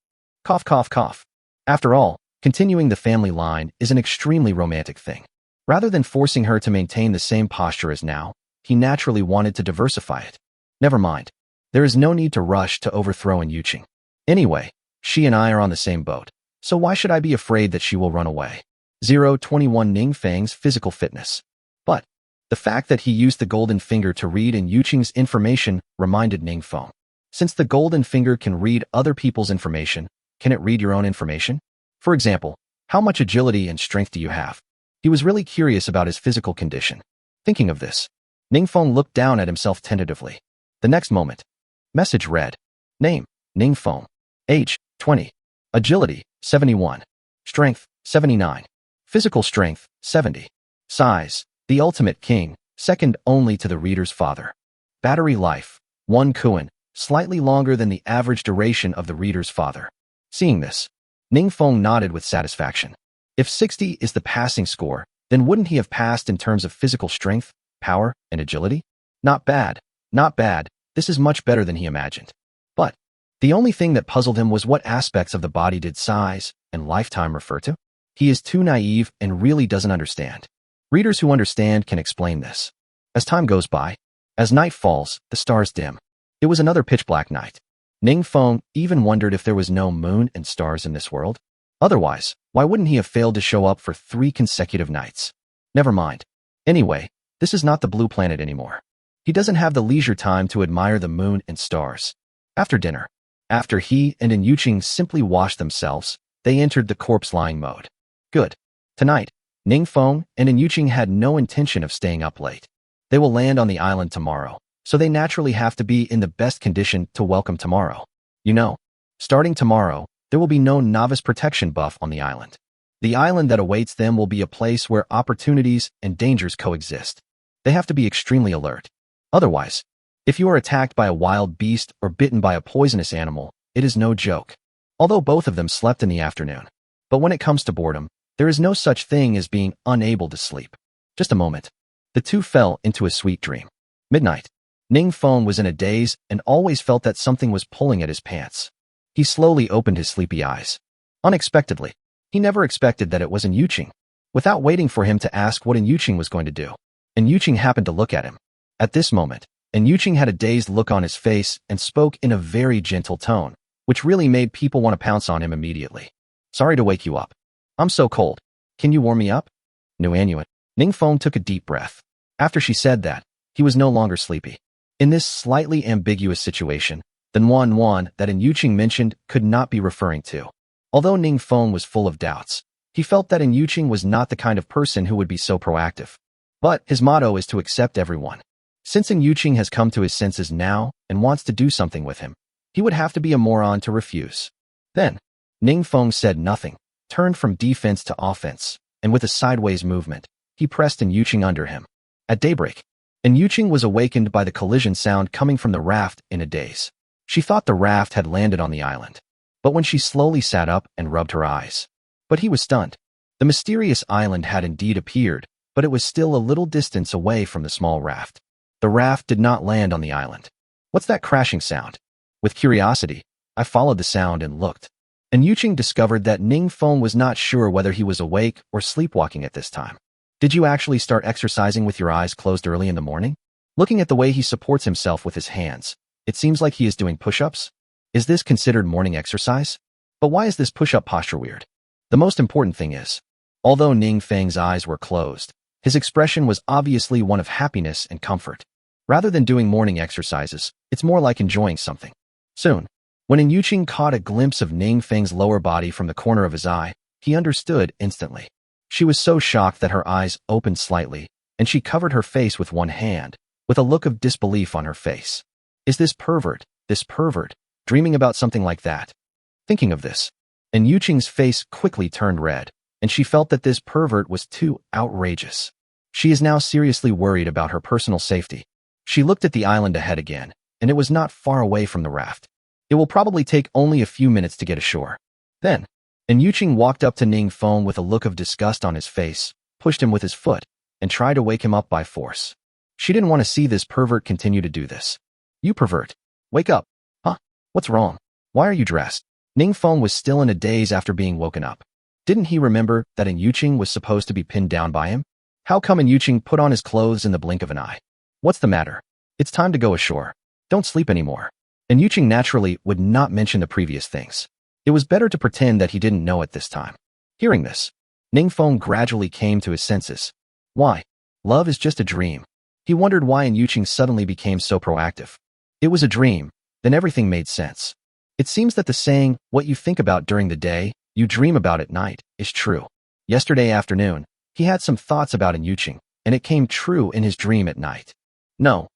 Cough, cough, cough. After all, continuing the family line is an extremely romantic thing. Rather than forcing her to maintain the same posture as now, he naturally wanted to diversify it. Never mind. There is no need to rush to overthrow Yuqing. Anyway, she and I are on the same boat, so why should I be afraid that she will run away? 021 Ningfeng's physical fitness. But the fact that he used the golden finger to read Yuqing's information reminded Ningfeng. Since the golden finger can read other people's information, can it read your own information? For example, how much agility and strength do you have? He was really curious about his physical condition. Thinking of this, Ningfeng looked down at himself tentatively. The next moment, message read. Name, Ningfeng. Age, 20. Agility, 71. Strength, 79. Physical strength, 70. Size, the ultimate king, second only to the reader's father. Battery life, 1 Kuan, slightly longer than the average duration of the reader's father. Seeing this, Ningfeng nodded with satisfaction. If 60 is the passing score, then wouldn't he have passed in terms of physical strength, power, and agility? Not bad, not bad. This is much better than he imagined. But the only thing that puzzled him was what aspects of the body did size and lifetime refer to? He is too naive and really doesn't understand. Readers who understand can explain this. As time goes by, as night falls, the stars dim. It was another pitch-black night. Ningfeng even wondered if there was no moon and stars in this world. Otherwise, why wouldn't he have failed to show up for 3 consecutive nights? Never mind. Anyway, this is not the blue planet anymore. He doesn't have the leisure time to admire the moon and stars. After dinner, after he and Yuqing simply washed themselves, they entered the corpse-lying mode. Good. Tonight, Ningfeng and Yuqing had no intention of staying up late. They will land on the island tomorrow, so they naturally have to be in the best condition to welcome tomorrow. You know, starting tomorrow, there will be no novice protection buff on the island. The island that awaits them will be a place where opportunities and dangers coexist. They have to be extremely alert. Otherwise, if you are attacked by a wild beast or bitten by a poisonous animal, it is no joke. Although both of them slept in the afternoon. But when it comes to boredom, there is no such thing as being unable to sleep. Just a moment. The two fell into a sweet dream. Midnight. Ningfeng was in a daze and always felt that something was pulling at his pants. He slowly opened his sleepy eyes. Unexpectedly, he never expected that it was Yuqing. Without waiting for him to ask what Yuqing was going to do, Yuqing happened to look at him. At this moment, Yuqing had a dazed look on his face and spoke in a very gentle tone, which really made people want to pounce on him immediately. Sorry to wake you up. I'm so cold. Can you warm me up? Nuanuit. Ningfeng took a deep breath. After she said that, he was no longer sleepy. In this slightly ambiguous situation, the Nuan that Yuqing mentioned could not be referring to. Although Ningfeng was full of doubts, he felt that Yuqing was not the kind of person who would be so proactive. But his motto is to accept everyone. Since Yuqing has come to his senses now and wants to do something with him, he would have to be a moron to refuse. Then, Ningfeng said nothing, turned from defense to offense, and with a sideways movement, he pressed Yuqing under him. At daybreak, Yuqing was awakened by the collision sound coming from the raft in a daze. She thought the raft had landed on the island. But when she slowly sat up and rubbed her eyes. But he was stunned. The mysterious island had indeed appeared, but it was still a little distance away from the small raft. The raft did not land on the island. What's that crashing sound? With curiosity, I followed the sound and looked. Yuqing discovered that Ningfeng was not sure whether he was awake or sleepwalking at this time. Did you actually start exercising with your eyes closed early in the morning? Looking at the way he supports himself with his hands, it seems like he is doing push-ups. Is this considered morning exercise? But why is this push-up posture weird? The most important thing is, although Ningfeng's eyes were closed, his expression was obviously one of happiness and comfort. Rather than doing morning exercises, it's more like enjoying something. Soon, When Yuqing caught a glimpse of Ning Feng's lower body from the corner of his eye, he understood instantly. She was so shocked that her eyes opened slightly, and she covered her face with one hand, with a look of disbelief on her face. Is this pervert, dreaming about something like that? Thinking of this, and Yuqing's face quickly turned red, and she felt that this pervert was too outrageous. She is now seriously worried about her personal safety. She looked at the island ahead again, and it was not far away from the raft. It will probably take only a few minutes to get ashore. Then, Yuqing walked up to Ning Feng with a look of disgust on his face, pushed him with his foot, and tried to wake him up by force. She didn't want to see this pervert continue to do this. You pervert. Wake up. Huh? What's wrong? Why are you dressed? Ning Feng was still in a daze after being woken up. Didn't he remember that Yuqing was supposed to be pinned down by him? How come Yuqing put on his clothes in the blink of an eye? What's the matter? It's time to go ashore. Don't sleep anymore. Yuqing naturally would not mention the previous things. It was better to pretend that he didn't know at this time. Hearing this, Ning Feng gradually came to his senses. Why? Love is just a dream. He wondered why Yuqing suddenly became so proactive. It was a dream, then everything made sense. It seems that the saying, what you think about during the day, you dream about at night, is true. Yesterday afternoon, he had some thoughts about Yuqing, and it came true in his dream at night. No,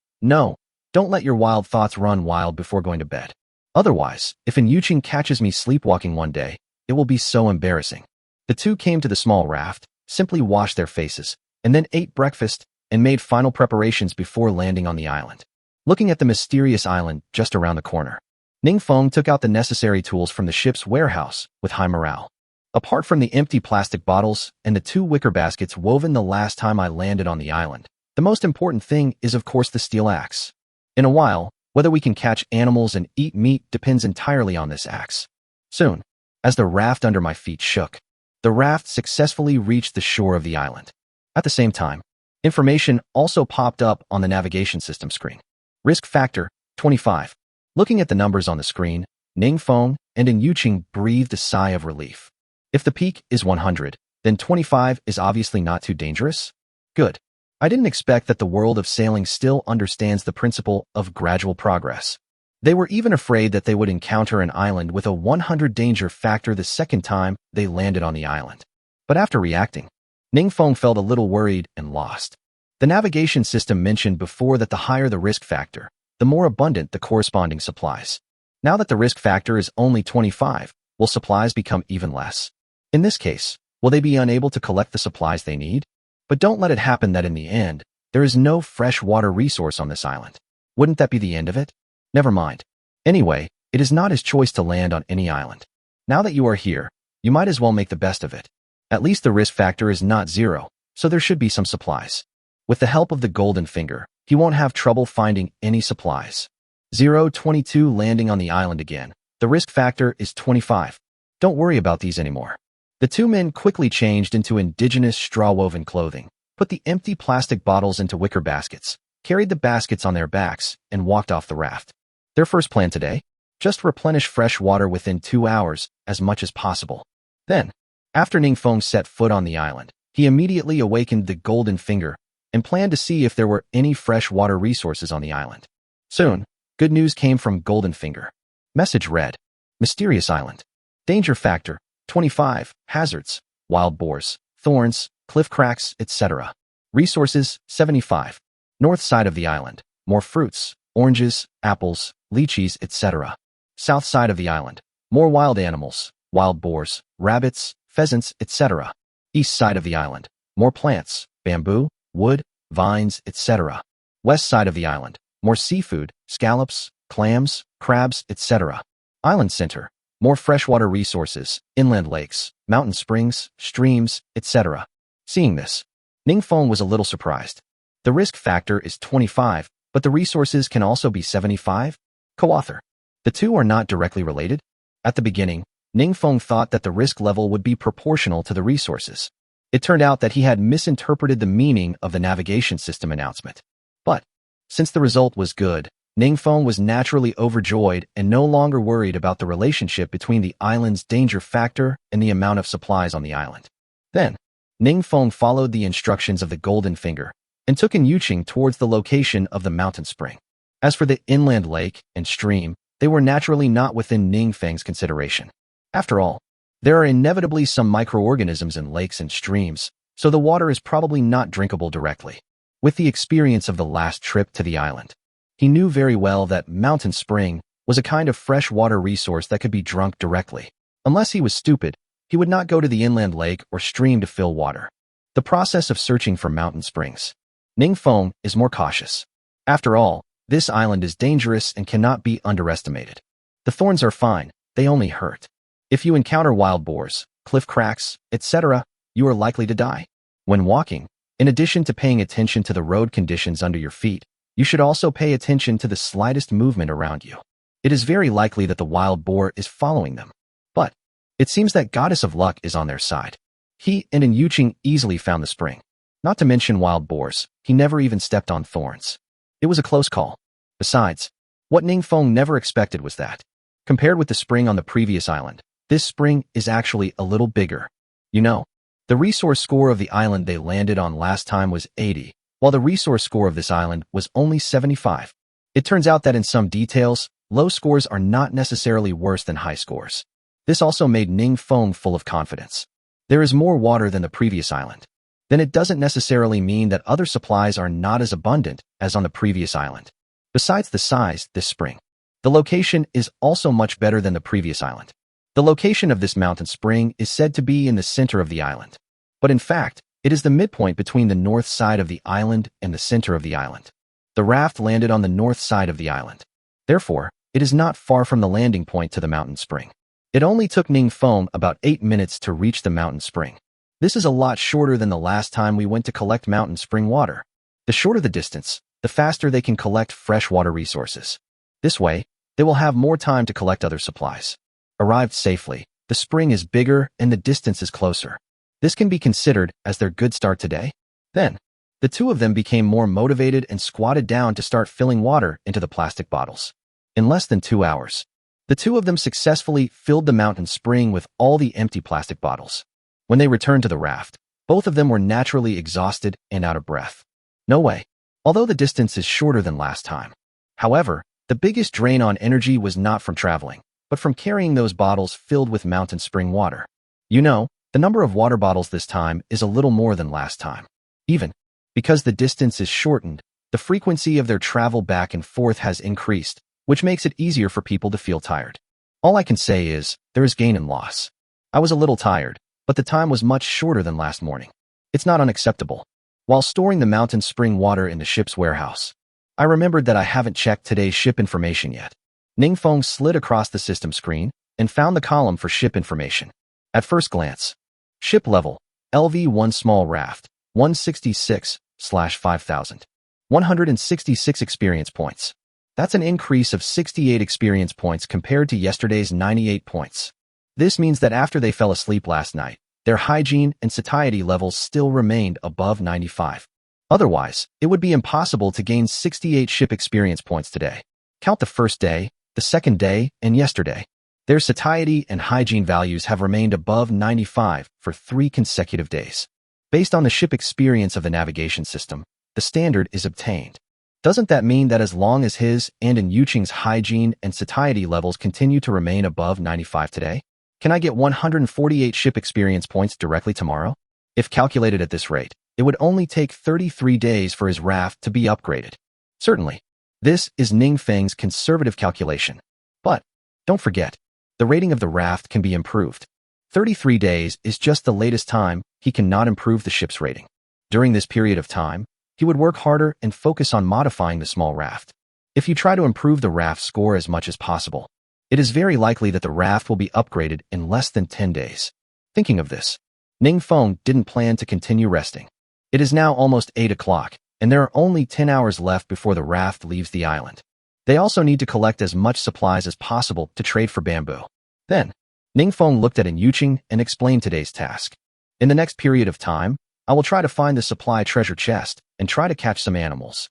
don't let your wild thoughts run wild before going to bed. Otherwise, if Yuqing catches me sleepwalking one day, it will be so embarrassing. The two came to the small raft, simply washed their faces, and then ate breakfast and made final preparations before landing on the island. Looking at the mysterious island just around the corner, Ning Feng took out the necessary tools from the ship's warehouse with high morale. Apart from the empty plastic bottles and the 2 wicker baskets woven the last time I landed on the island, the most important thing is of course the steel axe. In a while, whether we can catch animals and eat meat depends entirely on this axe. Soon, as the raft under my feet shook, the raft successfully reached the shore of the island. At the same time, information also popped up on the navigation system screen. Risk factor, 25. Looking at the numbers on the screen, Ning Feng and Yuqing breathed a sigh of relief. If the peak is 100, then 25 is obviously not too dangerous. Good. I didn't expect that the world of sailing still understands the principle of gradual progress. They were even afraid that they would encounter an island with a 100 danger factor the second time they landed on the island. But after reacting, Ning Feng felt a little worried and lost. The navigation system mentioned before that the higher the risk factor, the more abundant the corresponding supplies. Now that the risk factor is only 25, will supplies become even less? In this case, will they be unable to collect the supplies they need? But don't let it happen that in the end, there is no fresh water resource on this island. Wouldn't that be the end of it? Never mind. Anyway, it is not his choice to land on any island. Now that you are here, you might as well make the best of it. At least the risk factor is not 0, so there should be some supplies. With the help of the golden finger, he won't have trouble finding any supplies. 022 landing on the island again. The risk factor is 25. Don't worry about these anymore. The 2 men quickly changed into indigenous straw-woven clothing, put the empty plastic bottles into wicker baskets, carried the baskets on their backs, and walked off the raft. Their first plan today? Just replenish fresh water within 2 hours, as much as possible. Then, after Ning Feng set foot on the island, he immediately awakened the golden finger and planned to see if there were any fresh water resources on the island. Soon, good news came from Golden Finger. Message read, Mysterious Island. Danger factor, 25, hazards, wild boars, thorns, cliff cracks, etc. Resources, 75. North side of the island, more fruits, oranges, apples, lychees, etc. South side of the island, more wild animals, wild boars, rabbits, pheasants, etc. East side of the island, more plants, bamboo, wood, vines, etc. West side of the island, more seafood, scallops, clams, crabs, etc. Island center, more freshwater resources, inland lakes, mountain springs, streams, etc. Seeing this, Ning Feng was a little surprised. The risk factor is 25, but the resources can also be 75? Co-author. The two are not directly related? At the beginning, Ning Feng thought that the risk level would be proportional to the resources. It turned out that he had misinterpreted the meaning of the navigation system announcement. But, since the result was good, Ning Feng was naturally overjoyed and no longer worried about the relationship between the island's danger factor and the amount of supplies on the island. Then, Ning Feng followed the instructions of the Golden Finger and took Yuqing towards the location of the mountain spring. As for the inland lake and stream, they were naturally not within Ning Feng's consideration. After all, there are inevitably some microorganisms in lakes and streams, so the water is probably not drinkable directly. With the experience of the last trip to the island, he knew very well that mountain spring was a kind of fresh water resource that could be drunk directly. Unless he was stupid, he would not go to the inland lake or stream to fill water. The process of searching for mountain springs. Ning Feng is more cautious. After all, this island is dangerous and cannot be underestimated. The thorns are fine, they only hurt. If you encounter wild boars, cliff cracks, etc., you are likely to die. When walking, in addition to paying attention to the road conditions under your feet, you should also pay attention to the slightest movement around you. It is very likely that the wild boar is following them. But it seems that Goddess of Luck is on their side. He and Yuqing easily found the spring. Not to mention wild boars, he never even stepped on thorns. It was a close call. Besides, what Ning Feng never expected was that, compared with the spring on the previous island, this spring is actually a little bigger. You know, the resource score of the island they landed on last time was 80, while the resource score of this island was only 75. It turns out that in some details, low scores are not necessarily worse than high scores. This also made Ning Feng full of confidence. There is more water than the previous island. Then it doesn't necessarily mean that other supplies are not as abundant as on the previous island. Besides the size, this spring, the location is also much better than the previous island. The location of this mountain spring is said to be in the center of the island. But in fact, it is the midpoint between the north side of the island and the center of the island. The raft landed on the north side of the island. Therefore, it is not far from the landing point to the mountain spring. It only took Ning Feng about 8 minutes to reach the mountain spring. This is a lot shorter than the last time we went to collect mountain spring water. The shorter the distance, the faster they can collect fresh water resources. This way, they will have more time to collect other supplies. Arrived safely, the spring is bigger and the distance is closer. This can be considered as their good start today. Then, the two of them became more motivated and squatted down to start filling water into the plastic bottles. In less than 2 hours, the two of them successfully filled the mountain spring with all the empty plastic bottles. When they returned to the raft, both of them were naturally exhausted and out of breath. No way, although the distance is shorter than last time. However, the biggest drain on energy was not from traveling, but from carrying those bottles filled with mountain spring water. You know, the number of water bottles this time is a little more than last time. Even because the distance is shortened, the frequency of their travel back and forth has increased, which makes it easier for people to feel tired. All I can say is, there is gain and loss. I was a little tired, but the time was much shorter than last morning. It's not unacceptable. While storing the mountain spring water in the ship's warehouse, I remembered that I haven't checked today's ship information yet. Ning Feng slid across the system screen and found the column for ship information. At first glance, ship level, Lv.100 small raft, 166/5000. 166 experience points. That's an increase of 68 experience points compared to yesterday's 98 points. This means that after they fell asleep last night, their hygiene and satiety levels still remained above 95. Otherwise, it would be impossible to gain 68 ship experience points today. Count the first day, the second day, and yesterday. Their satiety and hygiene values have remained above 95 for 3 consecutive days. Based on the ship experience of the navigation system, the standard is obtained. Doesn't that mean that as long as his and Yuqing's hygiene and satiety levels continue to remain above 95 today, can I get 148 ship experience points directly tomorrow? If calculated at this rate, it would only take 33 days for his raft to be upgraded. Certainly, this is Ning Feng's conservative calculation. But, don't forget, the rating of the raft can be improved. 33 days is just the latest time he cannot improve the ship's rating. During this period of time, he would work harder and focus on modifying the small raft. If you try to improve the raft score as much as possible, it is very likely that the raft will be upgraded in less than 10 days. Thinking of this, Ning Feng didn't plan to continue resting. It is now almost 8 o'clock, and there are only 10 hours left before the raft leaves the island. They also need to collect as much supplies as possible to trade for bamboo. Then, Ning Feng looked at Yuqing and explained today's task. In the next period of time, I will try to find the supply treasure chest and try to catch some animals.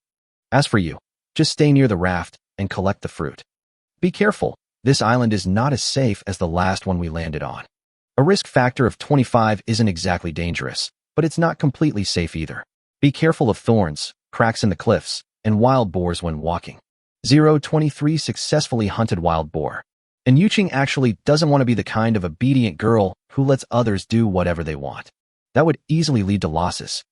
As for you, just stay near the raft and collect the fruit. Be careful, this island is not as safe as the last one we landed on. A risk factor of 25 isn't exactly dangerous, but it's not completely safe either. Be careful of thorns, cracks in the cliffs, and wild boars when walking. Lv.100 successfully hunted wild boar. And Yuqing actually doesn't want to be the kind of obedient girl who lets others do whatever they want. That would easily lead to losses.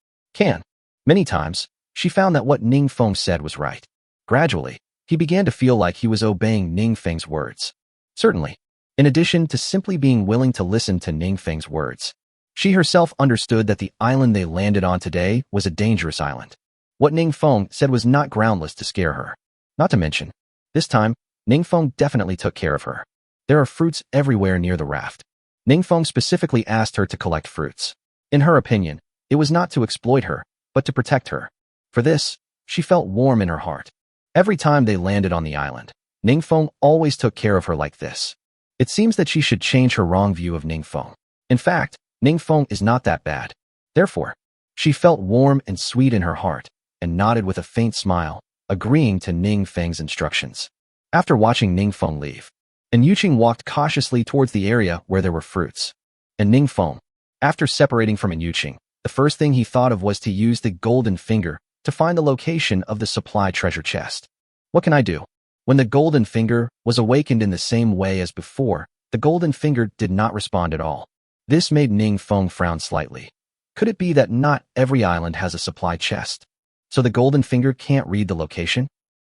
Many times, she found that what Ningfeng said was right. Gradually, he began to feel like he was obeying Ningfeng's words. Certainly, in addition to simply being willing to listen to Ningfeng's words, she herself understood that the island they landed on today was a dangerous island. What Ningfeng said was not groundless to scare her. Not to mention, this time, Ningfeng definitely took care of her. There are fruits everywhere near the raft. Ningfeng specifically asked her to collect fruits. In her opinion, it was not to exploit her, but to protect her. For this, she felt warm in her heart. Every time they landed on the island, Ningfeng always took care of her like this. It seems that she should change her wrong view of Ningfeng. In fact, Ningfeng is not that bad. Therefore, she felt warm and sweet in her heart, and nodded with a faint smile, agreeing to Ningfeng's instructions. After watching Ningfeng leave, and Yuqing walked cautiously towards the area where there were fruits. And Ningfeng, after separating from Yuqing, the first thing he thought of was to use the golden finger to find the location of the supply treasure chest. What can I do? When the golden finger was awakened in the same way as before, the golden finger did not respond at all. This made Ningfeng frown slightly. Could it be that not every island has a supply chest? So the golden finger can't read the location?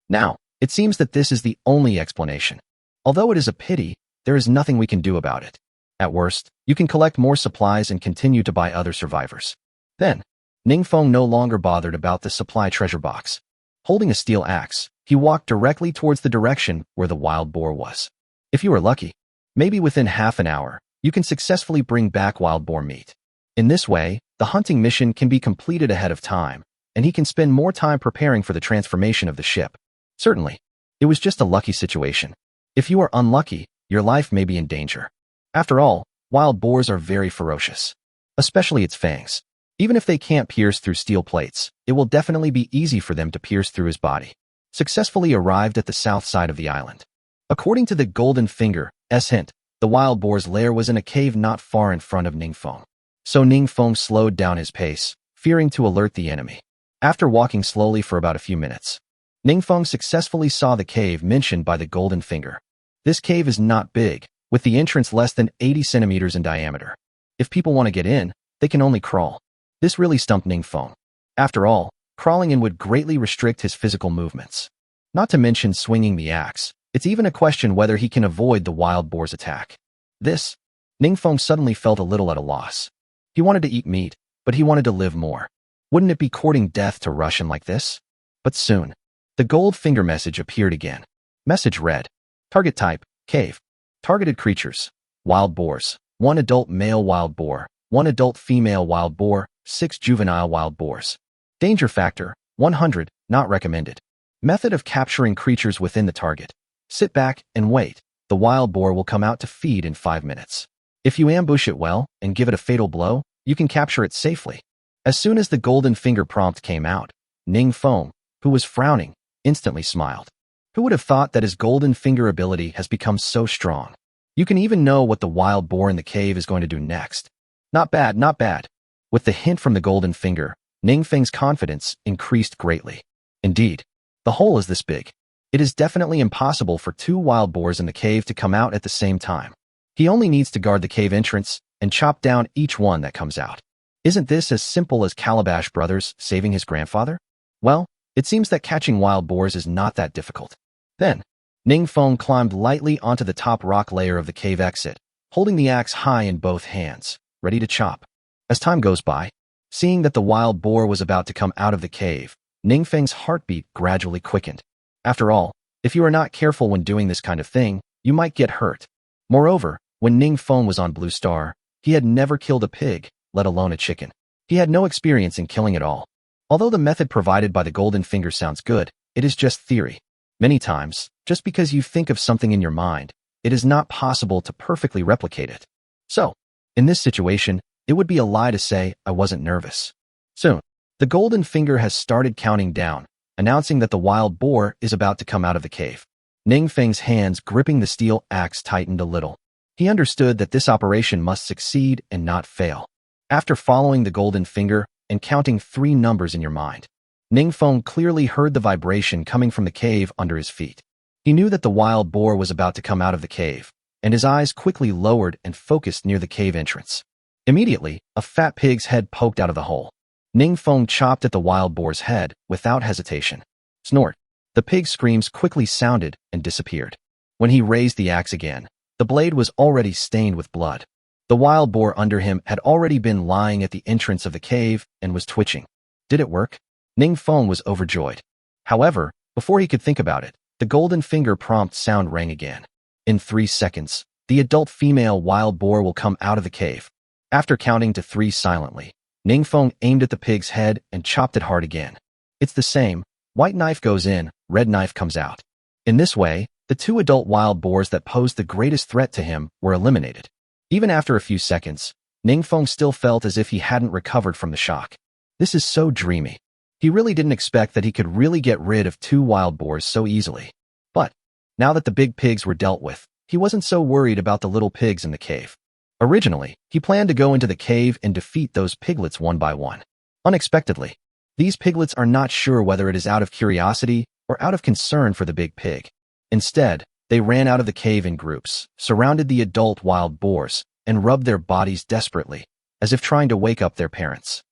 Now, it seems that this is the only explanation. Although it is a pity, there is nothing we can do about it. At worst, you can collect more supplies and continue to buy other survivors. Then, Ningfeng no longer bothered about the supply treasure box. Holding a steel axe, he walked directly towards the direction where the wild boar was. If you are lucky, maybe within half an hour, you can successfully bring back wild boar meat. In this way, the hunting mission can be completed ahead of time, and he can spend more time preparing for the transformation of the ship. Certainly, it was just a lucky situation. If you are unlucky, your life may be in danger. After all, wild boars are very ferocious, especially its fangs. Even if they can't pierce through steel plates, it will definitely be easy for them to pierce through his body. Successfully arrived at the south side of the island. According to the golden finger's hint, the wild boar's lair was in a cave not far in front of Ningfeng. So Ningfeng slowed down his pace, fearing to alert the enemy. After walking slowly for about a few minutes, Ningfeng successfully saw the cave mentioned by the golden finger. This cave is not big, with the entrance less than 80 centimeters in diameter. If people want to get in, they can only crawl. This really stumped Ningfeng. After all, crawling in would greatly restrict his physical movements. Not to mention swinging the axe, it's even a question whether he can avoid the wild boar's attack. Ningfeng suddenly felt a little at a loss. He wanted to eat meat, but he wanted to live more. Wouldn't it be courting death to rush him like this? But soon, the gold finger message appeared again. Message read, Target type, cave. Targeted creatures, wild boars, 1 adult male wild boar, 1 adult female wild boar, 6 juvenile wild boars. Danger factor, 100, not recommended. Method of capturing creatures within the target. Sit back and wait. The wild boar will come out to feed in 5 minutes. If you ambush it well and give it a fatal blow, you can capture it safely. As soon as the golden finger prompt came out, Ningfeng, who was frowning, instantly smiled. Who would have thought that his golden finger ability has become so strong? You can even know what the wild boar in the cave is going to do next. Not bad, not bad. With the hint from the golden finger, Ningfeng's confidence increased greatly. Indeed, the hole is this big. It is definitely impossible for 2 wild boars in the cave to come out at the same time. He only needs to guard the cave entrance and chop down each one that comes out. Isn't this as simple as Calabash Brothers saving his grandfather? Well, it seems that catching wild boars is not that difficult. Then, Ningfeng climbed lightly onto the top rock layer of the cave exit, holding the axe high in both hands, ready to chop. As time goes by, seeing that the wild boar was about to come out of the cave, Ningfeng's heartbeat gradually quickened. After all, if you are not careful when doing this kind of thing, you might get hurt. Moreover, when Ningfeng was on Blue Star, he had never killed a pig, let alone a chicken. He had no experience in killing at all. Although the method provided by the golden finger sounds good, it is just theory. Many times, just because you think of something in your mind, it is not possible to perfectly replicate it. So, in this situation, it would be a lie to say, I wasn't nervous. Soon, the golden finger has started counting down, announcing that the wild boar is about to come out of the cave. Ningfeng's hands gripping the steel axe tightened a little. He understood that this operation must succeed and not fail. After following the golden finger and counting 3 numbers in your mind, Ningfeng clearly heard the vibration coming from the cave under his feet. He knew that the wild boar was about to come out of the cave, and his eyes quickly lowered and focused near the cave entrance. Immediately, a fat pig's head poked out of the hole. Ningfeng chopped at the wild boar's head without hesitation. Snort. The pig's screams quickly sounded and disappeared. When he raised the axe again, the blade was already stained with blood. The wild boar under him had already been lying at the entrance of the cave and was twitching. Did it work? Ningfeng was overjoyed. However, before he could think about it, the golden finger prompt sound rang again. In 3 seconds, the adult female wild boar will come out of the cave. After counting to 3 silently, Ningfeng aimed at the pig's head and chopped it hard again. It's the same. White knife goes in, red knife comes out. In this way, the 2 adult wild boars that posed the greatest threat to him were eliminated. Even after a few seconds, Ningfeng still felt as if he hadn't recovered from the shock. This is so dreamy. He really didn't expect that he could really get rid of 2 wild boars so easily. But, now that the big pigs were dealt with, he wasn't so worried about the little pigs in the cave. Originally, he planned to go into the cave and defeat those piglets one by one. Unexpectedly, these piglets are not sure whether it is out of curiosity or out of concern for the big pig. Instead, they ran out of the cave in groups, surrounded the adult wild boars, and rubbed their bodies desperately, as if trying to wake up their parents.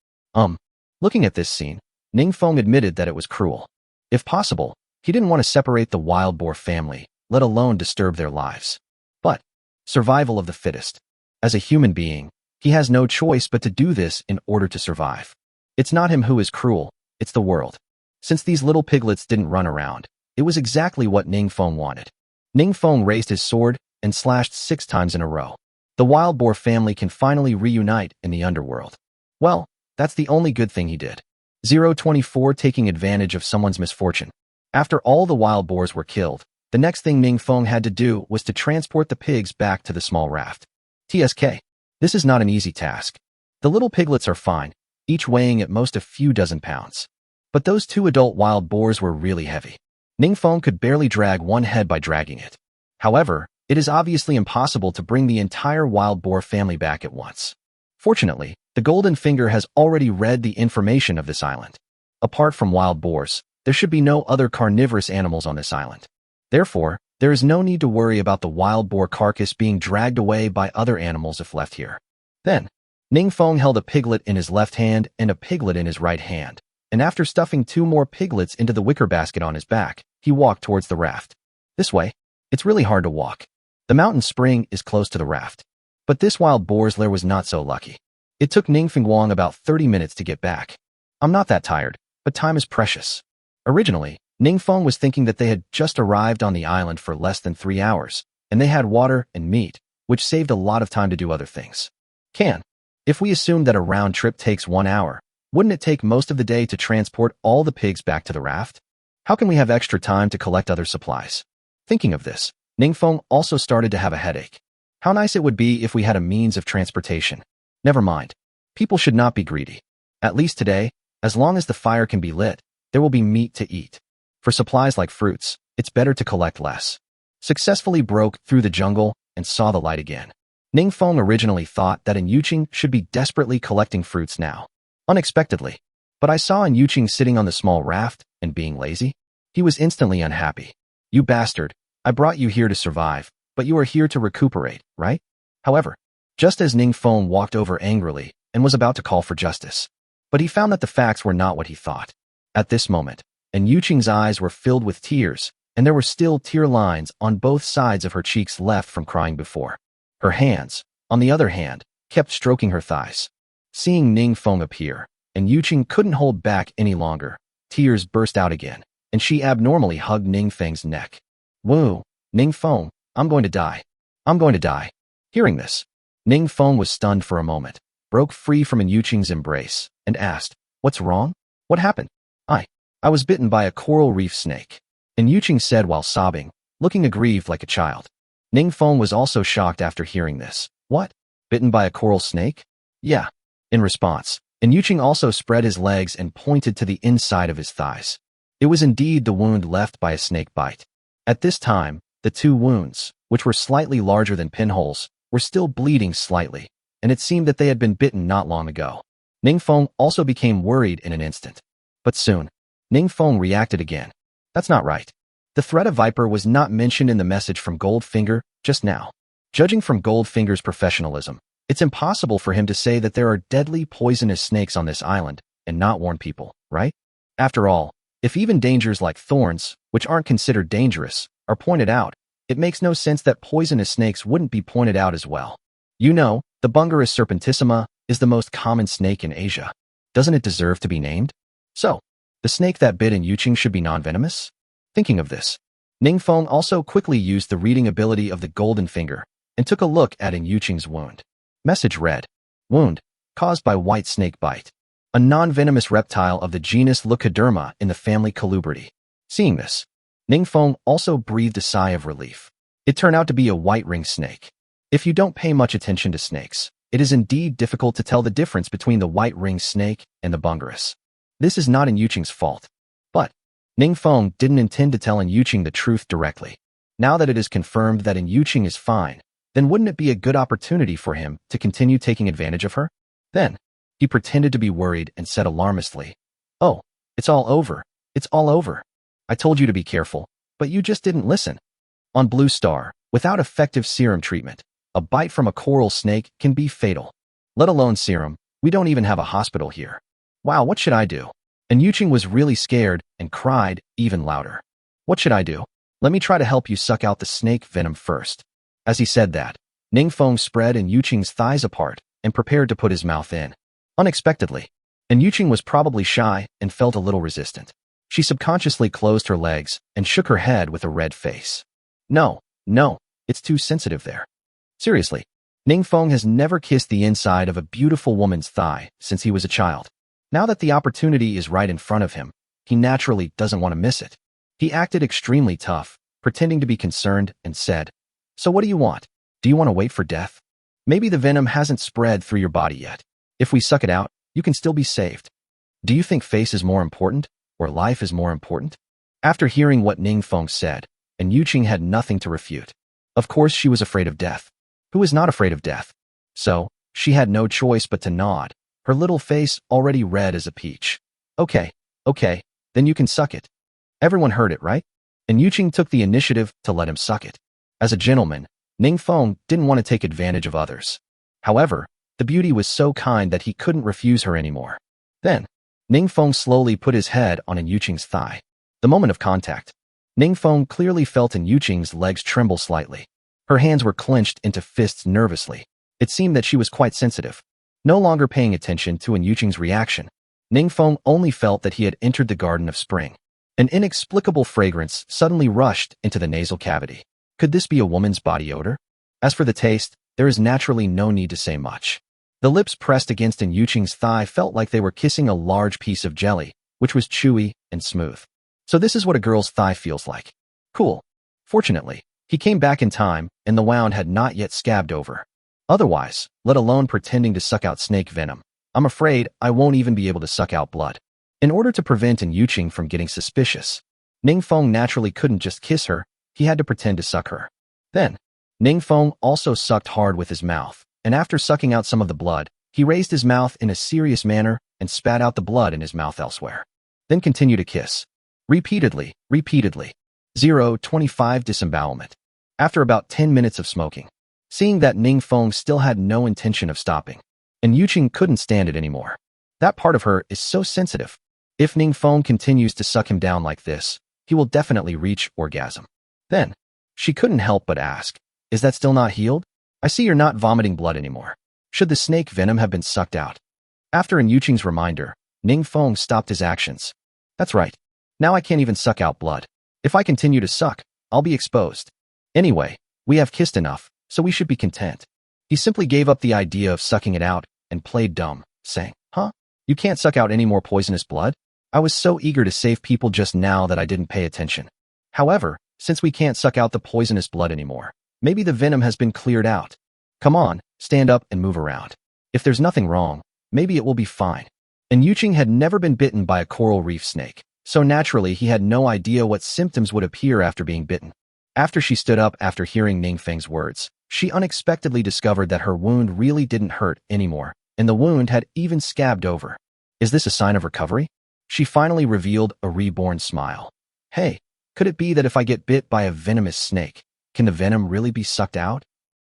Looking at this scene, Ningfeng admitted that it was cruel. If possible, he didn't want to separate the wild boar family, let alone disturb their lives. But, survival of the fittest. As a human being, he has no choice but to do this in order to survive. It's not him who is cruel, it's the world. Since these little piglets didn't run around, it was exactly what Ningfeng wanted. Ningfeng raised his sword and slashed 6 times in a row. The wild boar family can finally reunite in the underworld. Well, that's the only good thing he did. 024 taking advantage of someone's misfortune. After all the wild boars were killed, the next thing Ningfeng had to do was to transport the pigs back to the small raft. TSK. This is not an easy task. The little piglets are fine, each weighing at most a few dozen pounds. But those 2 adult wild boars were really heavy. Ningfeng could barely drag one head by dragging it. However, it is obviously impossible to bring the entire wild boar family back at once. Fortunately, the golden finger has already read the information of this island. Apart from wild boars, there should be no other carnivorous animals on this island. Therefore, there is no need to worry about the wild boar carcass being dragged away by other animals if left here. Then, Ningfeng held a piglet in his left hand and a piglet in his right hand, and after stuffing 2 more piglets into the wicker basket on his back, he walked towards the raft. This way, it's really hard to walk. The mountain spring is close to the raft. But this wild boar's lair was not so lucky. It took Ningfeng about 30 minutes to get back. I'm not that tired, but time is precious. Originally, Ningfeng was thinking that they had just arrived on the island for less than 3 hours, and they had water and meat, which saved a lot of time to do other things. If we assume that a round trip takes 1 hour, wouldn't it take most of the day to transport all the pigs back to the raft? How can we have extra time to collect other supplies? Thinking of this, Ningfeng also started to have a headache. How nice it would be if we had a means of transportation. Never mind. People should not be greedy. At least today, as long as the fire can be lit, there will be meat to eat. For supplies like fruits, it's better to collect less. Successfully broke through the jungle and saw the light again. Ningfeng originally thought that Yuqing should be desperately collecting fruits now. Unexpectedly. But I saw Yuqing sitting on the small raft and being lazy. He was instantly unhappy. You bastard, I brought you here to survive, but you are here to recuperate, right? However, just as Ningfeng walked over angrily and was about to call for justice, but he found that the facts were not what he thought. At this moment, Yuqing's eyes were filled with tears, and there were still tear lines on both sides of her cheeks left from crying before. Her hands, on the other hand, kept stroking her thighs. Seeing Ningfeng appear, Yuqing couldn't hold back any longer. Tears burst out again, and she abnormally hugged Ningfeng's neck. Woo, Ningfeng, I'm going to die. I'm going to die. Hearing this, Ningfeng was stunned for a moment, broke free from Yuqing's embrace, and asked, "What's wrong? What happened?" I was bitten by a coral reef snake," Yuqing said while sobbing, looking aggrieved like a child. Ningfeng was also shocked after hearing this. What? Bitten by a coral snake? Yeah. In response, Yuqing also spread his legs and pointed to the inside of his thighs. It was indeed the wound left by a snake bite. At this time, the 2 wounds, which were slightly larger than pinholes, were still bleeding slightly, and it seemed that they had been bitten not long ago. Ningfeng also became worried in an instant. But soon, Ningfeng reacted again. That's not right. The threat of viper was not mentioned in the message from Goldfinger just now. Judging from Goldfinger's professionalism, it's impossible for him to say that there are deadly poisonous snakes on this island and not warn people, right? After all, if even dangers like thorns, which aren't considered dangerous, are pointed out, it makes no sense that poisonous snakes wouldn't be pointed out as well. You know, the Bungarus serpentissima is the most common snake in Asia. Doesn't it deserve to be named? So, the snake that bit in Yuqing should be non-venomous? Thinking of this, Ningfeng also quickly used the reading ability of the golden finger and took a look at in Yuqing's wound. Message read, wound, caused by white snake bite. A non-venomous reptile of the genus Leucoderma in the family Colubrity. Seeing this, Ningfeng also breathed a sigh of relief. It turned out to be a white-ringed snake. If you don't pay much attention to snakes, it is indeed difficult to tell the difference between the white-ringed snake and the Bungarus. This is not in Yuqing's fault. But Ningfeng didn't intend to tell in Yuqing the truth directly. Now that it is confirmed that in Yuqing is fine, then wouldn't it be a good opportunity for him to continue taking advantage of her? Then, he pretended to be worried and said alarmistly, "Oh, it's all over. It's all over. I told you to be careful, but you just didn't listen." On Blue Star, without effective serum treatment, a bite from a coral snake can be fatal. Let alone serum, we don't even have a hospital here. Wow, what should I do? And Yuqing was really scared and cried even louder. What should I do? Let me try to help you suck out the snake venom first. As he said that, Ningfeng spread in Yuqing's thighs apart and prepared to put his mouth in. Unexpectedly, and Yuqing was probably shy and felt a little resistant. She subconsciously closed her legs and shook her head with a red face. No, it's too sensitive there. Seriously, Ningfeng has never kissed the inside of a beautiful woman's thigh since he was a child. Now that the opportunity is right in front of him, he naturally doesn't want to miss it. He acted extremely tough, pretending to be concerned, and said, "So what do you want? Do you want to wait for death? Maybe the venom hasn't spread through your body yet. If we suck it out, you can still be saved. Do you think face is more important, or life is more important?" After hearing what Ningfeng said, and Yuqing had nothing to refute. Of course she was afraid of death. Who is not afraid of death? So, she had no choice but to nod, her little face already red as a peach. Okay, then you can suck it. Everyone heard it, right? And Yuqing took the initiative to let him suck it. As a gentleman, Ningfeng didn't want to take advantage of others. However, the beauty was so kind that he couldn't refuse her anymore. Then, Ningfeng slowly put his head on Yuqing's thigh. The moment of contact, Ningfeng clearly felt Yuqing's legs tremble slightly. Her hands were clenched into fists nervously. It seemed that she was quite sensitive. No longer paying attention to Yuqing's reaction, Ningfeng only felt that he had entered the garden of spring. An inexplicable fragrance suddenly rushed into the nasal cavity. Could this be a woman's body odor? As for the taste, there is naturally no need to say much. The lips pressed against Yuqing's thigh felt like they were kissing a large piece of jelly, which was chewy and smooth. So this is what a girl's thigh feels like. Cool. Fortunately, he came back in time, and the wound had not yet scabbed over. Otherwise, let alone pretending to suck out snake venom, I'm afraid I won't even be able to suck out blood. In order to prevent Yuqing from getting suspicious, Ningfeng naturally couldn't just kiss her, he had to pretend to suck her. Then, Ningfeng also sucked hard with his mouth, and after sucking out some of the blood, he raised his mouth in a serious manner and spat out the blood in his mouth elsewhere. Then continued to kiss. Repeatedly. 0.25 disembowelment. After about 10 minutes of smoking, seeing that Ningfeng still had no intention of stopping, and Yuqing couldn't stand it anymore. That part of her is so sensitive. If Ningfeng continues to suck him down like this, he will definitely reach orgasm. Then, she couldn't help but ask, "Is that still not healed? I see you're not vomiting blood anymore. Should the snake venom have been sucked out?" After Yuqing's reminder, Ningfeng stopped his actions. That's right. Now I can't even suck out blood. If I continue to suck, I'll be exposed. Anyway, we have kissed enough, so we should be content. He simply gave up the idea of sucking it out and played dumb, saying, "Huh? You can't suck out any more poisonous blood? I was so eager to save people just now that I didn't pay attention. However, since we can't suck out the poisonous blood anymore, maybe the venom has been cleared out. Come on, stand up and move around. If there's nothing wrong, maybe it will be fine." And Yuqing had never been bitten by a coral reef snake, so naturally he had no idea what symptoms would appear after being bitten. After she stood up after hearing Ningfeng's words, she unexpectedly discovered that her wound really didn't hurt anymore, and the wound had even scabbed over. Is this a sign of recovery? She finally revealed a reborn smile. Hey, could it be that if I get bit by a venomous snake, can the venom really be sucked out?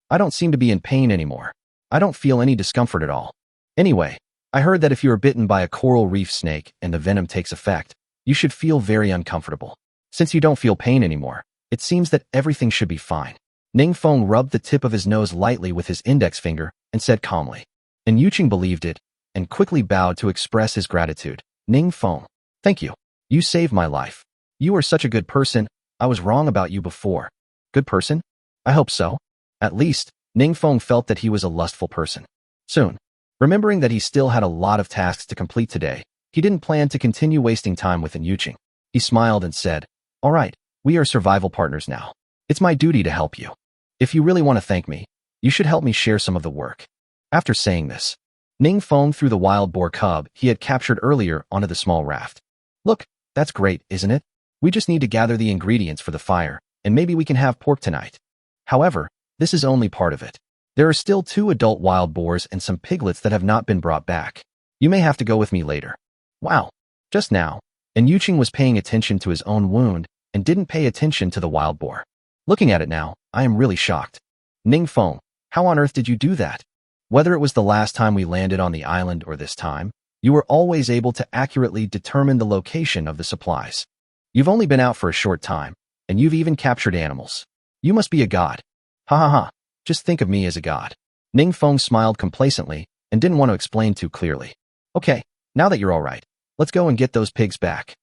I don't seem to be in pain anymore. I don't feel any discomfort at all. Anyway, I heard that if you are bitten by a coral reef snake and the venom takes effect, you should feel very uncomfortable. Since you don't feel pain anymore, it seems that everything should be fine. Ningfeng rubbed the tip of his nose lightly with his index finger and said calmly. And Yuqing believed it and quickly bowed to express his gratitude. Ningfeng, thank you. You saved my life. You are such a good person. I was wrong about you before. Good person? I hope so. At least, Ningfeng felt that he was a lustful person. Soon, remembering that he still had a lot of tasks to complete today, he didn't plan to continue wasting time with Yuqing. He smiled and said, all right, we are survival partners now. It's my duty to help you. If you really want to thank me, you should help me share some of the work. After saying this, Ningfeng threw the wild boar cub he had captured earlier onto the small raft. Look, that's great, isn't it? We just need to gather the ingredients for the fire, and maybe we can have pork tonight. However, this is only part of it. There are still 2 adult wild boars and some piglets that have not been brought back. You may have to go with me later. Wow. Just now, and Yuqing was paying attention to his own wound and didn't pay attention to the wild boar. Looking at it now, I am really shocked. Ningfeng, how on earth did you do that? Whether it was the last time we landed on the island or this time, you were always able to accurately determine the location of the supplies. You've only been out for a short time, and you've even captured animals. You must be a god. Ha ha ha, just think of me as a god. Ningfeng smiled complacently and didn't want to explain too clearly. Okay, now that you're all right, let's go and get those pigs back.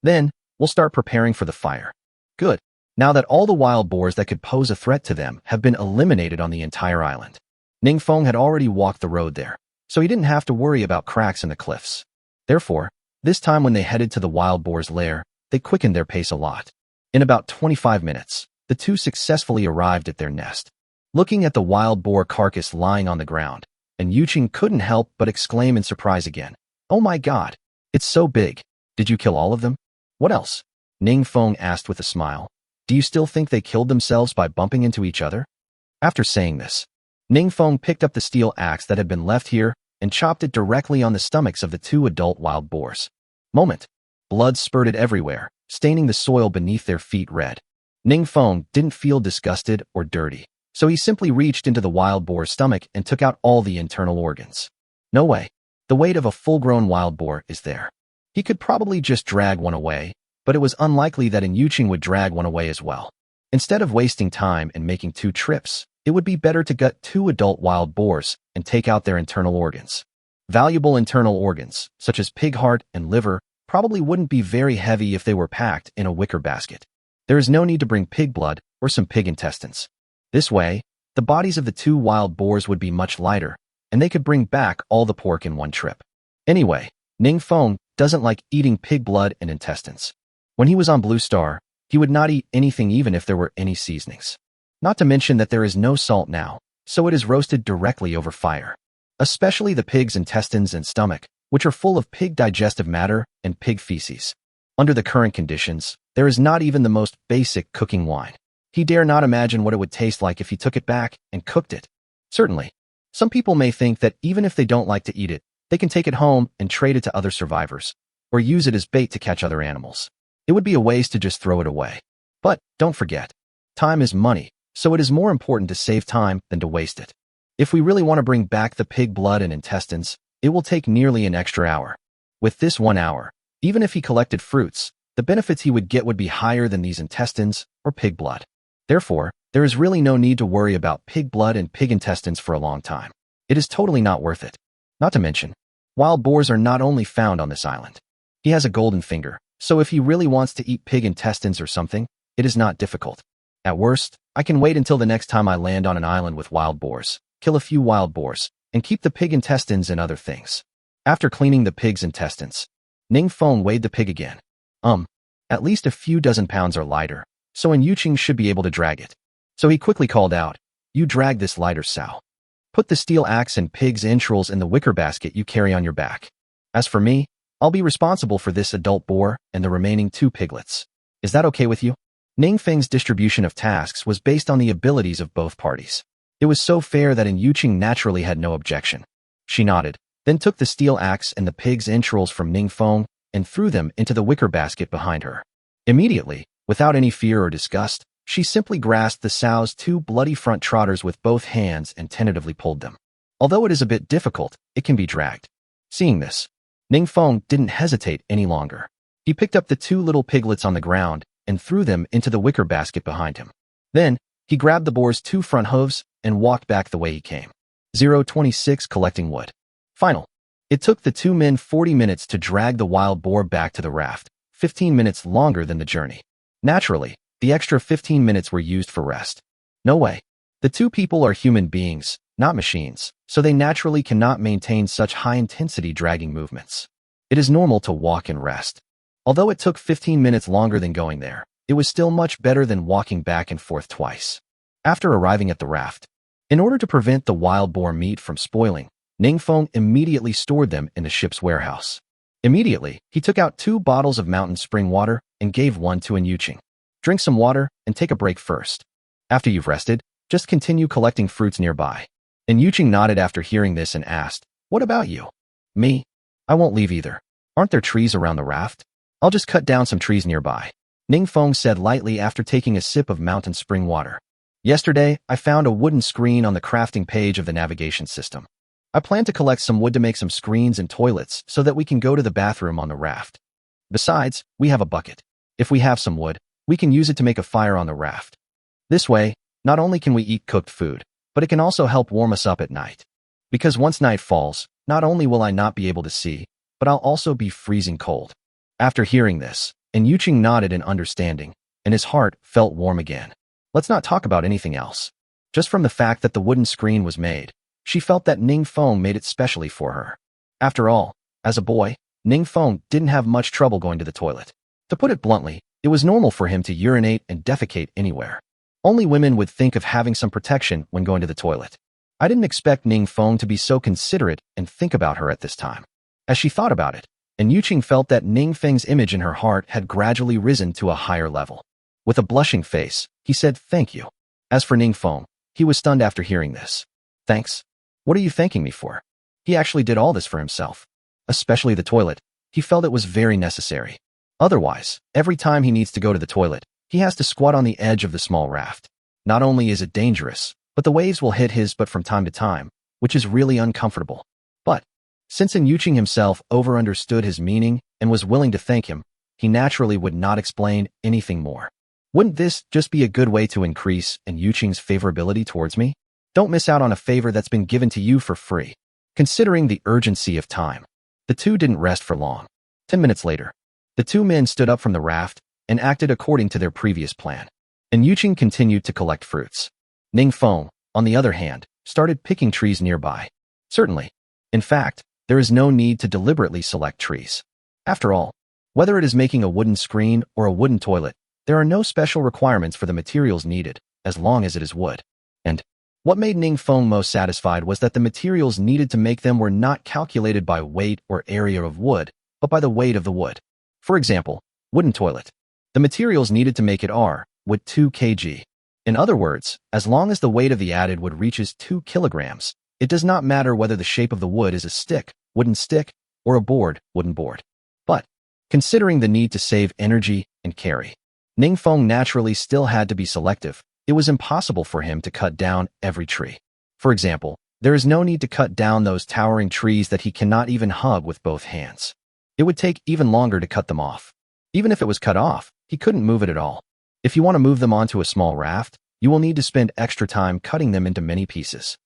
Then, we'll start preparing for the fire. Good. Now that all the wild boars that could pose a threat to them have been eliminated on the entire island. Ningfeng had already walked the road there, so he didn't have to worry about cracks in the cliffs. Therefore, this time when they headed to the wild boar's lair, they quickened their pace a lot. In about 25 minutes, the 2 successfully arrived at their nest. Looking at the wild boar carcass lying on the ground, and Yuqing couldn't help but exclaim in surprise again. Oh my god, it's so big. Did you kill all of them? What else? Ningfeng asked with a smile. Do you still think they killed themselves by bumping into each other? After saying this, Ningfeng picked up the steel axe that had been left here and chopped it directly on the stomachs of the 2 adult wild boars. Moment. Blood spurted everywhere, staining the soil beneath their feet red. Ningfeng didn't feel disgusted or dirty, so he simply reached into the wild boar's stomach and took out all the internal organs. No way. The weight of a full-grown wild boar is there. He could probably just drag one away, but it was unlikely that Yuqing would drag one away as well. Instead of wasting time and making 2 trips, it would be better to gut 2 adult wild boars and take out their internal organs. Valuable internal organs, such as pig heart and liver, probably wouldn't be very heavy if they were packed in a wicker basket. There is no need to bring pig blood or some pig intestines. This way, the bodies of the 2 wild boars would be much lighter, and they could bring back all the pork in one trip. Anyway, Ningfeng doesn't like eating pig blood and intestines. When he was on Blue Star, he would not eat anything even if there were any seasonings. Not to mention that there is no salt now, so it is roasted directly over fire. Especially the pig's intestines and stomach, which are full of pig digestive matter and pig feces. Under the current conditions, there is not even the most basic cooking wine. He dare not imagine what it would taste like if he took it back and cooked it. Certainly, some people may think that even if they don't like to eat it, they can take it home and trade it to other survivors, or use it as bait to catch other animals. It would be a waste to just throw it away. But don't forget, time is money, so it is more important to save time than to waste it. If we really want to bring back the pig blood and intestines, it will take nearly an extra hour. With this 1 hour, even if he collected fruits, the benefits he would get would be higher than these intestines or pig blood. Therefore, there is really no need to worry about pig blood and pig intestines for a long time. It is totally not worth it. Not to mention, wild boars are not only found on this island. He has a golden finger, so if he really wants to eat pig intestines or something, it is not difficult. At worst, I can wait until the next time I land on an island with wild boars, kill a few wild boars, and keep the pig intestines and other things. After cleaning the pig's intestines, Ningfeng weighed the pig again. At least a few dozen pounds are lighter, so Yuqing should be able to drag it. So he quickly called out, "You drag this lighter sow. Put the steel axe and pig's entrails in the wicker basket you carry on your back. As for me, I'll be responsible for this adult boar and the remaining 2 piglets. Is that okay with you?" Ningfeng's distribution of tasks was based on the abilities of both parties. It was so fair that Yuqing naturally had no objection. She nodded, then took the steel axe and the pig's entrails from Ningfeng and threw them into the wicker basket behind her. Immediately, without any fear or disgust, she simply grasped the sow's two bloody front trotters with both hands and tentatively pulled them. Although it is a bit difficult, it can be dragged. Seeing this, Ningfeng didn't hesitate any longer. He picked up the two little piglets on the ground and threw them into the wicker basket behind him. Then, he grabbed the boar's two front hooves and walked back the way he came. 026 Collecting wood. Final. It took the two men 40 minutes to drag the wild boar back to the raft, 15 minutes longer than the journey. Naturally, the extra 15 minutes were used for rest. No way. The two people are human beings, not machines, so they naturally cannot maintain such high-intensity dragging movements. It is normal to walk and rest. Although it took 15 minutes longer than going there, it was still much better than walking back and forth twice. After arriving at the raft, in order to prevent the wild boar meat from spoiling, Ningfeng immediately stored them in the ship's warehouse. Immediately, he took out 2 bottles of mountain spring water and gave one to Yuqing. Drink some water and take a break first. After you've rested, just continue collecting fruits nearby. Yuqing nodded after hearing this and asked, "What about you?" "Me? I won't leave either. Aren't there trees around the raft? I'll just cut down some trees nearby," Ningfeng said lightly after taking a sip of mountain spring water. "Yesterday, I found a wooden screen on the crafting page of the navigation system. I plan to collect some wood to make some screens and toilets so that we can go to the bathroom on the raft. Besides, we have a bucket. If we have some wood, we can use it to make a fire on the raft. This way, not only can we eat cooked food, but it can also help warm us up at night. Because once night falls, not only will I not be able to see, but I'll also be freezing cold." After hearing this, Yuqing nodded in understanding, and his heart felt warm again. Let's not talk about anything else. Just from the fact that the wooden screen was made, she felt that Ningfeng made it specially for her. After all, as a boy, Ningfeng didn't have much trouble going to the toilet. To put it bluntly, it was normal for him to urinate and defecate anywhere. Only women would think of having some protection when going to the toilet. I didn't expect Ningfeng to be so considerate and think about her at this time. As she thought about it, Yuqing felt that Ningfeng's image in her heart had gradually risen to a higher level. With a blushing face, he said, "Thank you." As for Ningfeng, he was stunned after hearing this. "Thanks? What are you thanking me for?" He actually did all this for himself. Especially the toilet. He felt it was very necessary. Otherwise, every time he needs to go to the toilet, he has to squat on the edge of the small raft. Not only is it dangerous, but the waves will hit his butt from time to time, which is really uncomfortable. But, since Yuqing himself understood his meaning and was willing to thank him, he naturally would not explain anything more. Wouldn't this just be a good way to increase Yuqing's favorability towards me? Don't miss out on a favor that's been given to you for free. Considering the urgency of time, the two didn't rest for long. 10 minutes later, the two men stood up from the raft and acted according to their previous plan. Yuqing continued to collect fruits. Ningfeng, on the other hand, started picking trees nearby. Certainly. In fact, there is no need to deliberately select trees. After all, whether it is making a wooden screen or a wooden toilet, there are no special requirements for the materials needed, as long as it is wood. And what made Ningfeng most satisfied was that the materials needed to make them were not calculated by weight or area of wood, but by the weight of the wood. For example, wooden toilet. The materials needed to make it would 2 kg. In other words, as long as the weight of the added wood reaches 2 kilograms, it does not matter whether the shape of the wood is a stick, wooden stick, or a board, wooden board. But, considering the need to save energy and carry, Ningfeng naturally still had to be selective. It was impossible for him to cut down every tree. For example, there is no need to cut down those towering trees that he cannot even hug with both hands. It would take even longer to cut them off. Even if it was cut off, he couldn't move it at all. If you want to move them onto a small raft, you will need to spend extra time cutting them into many pieces.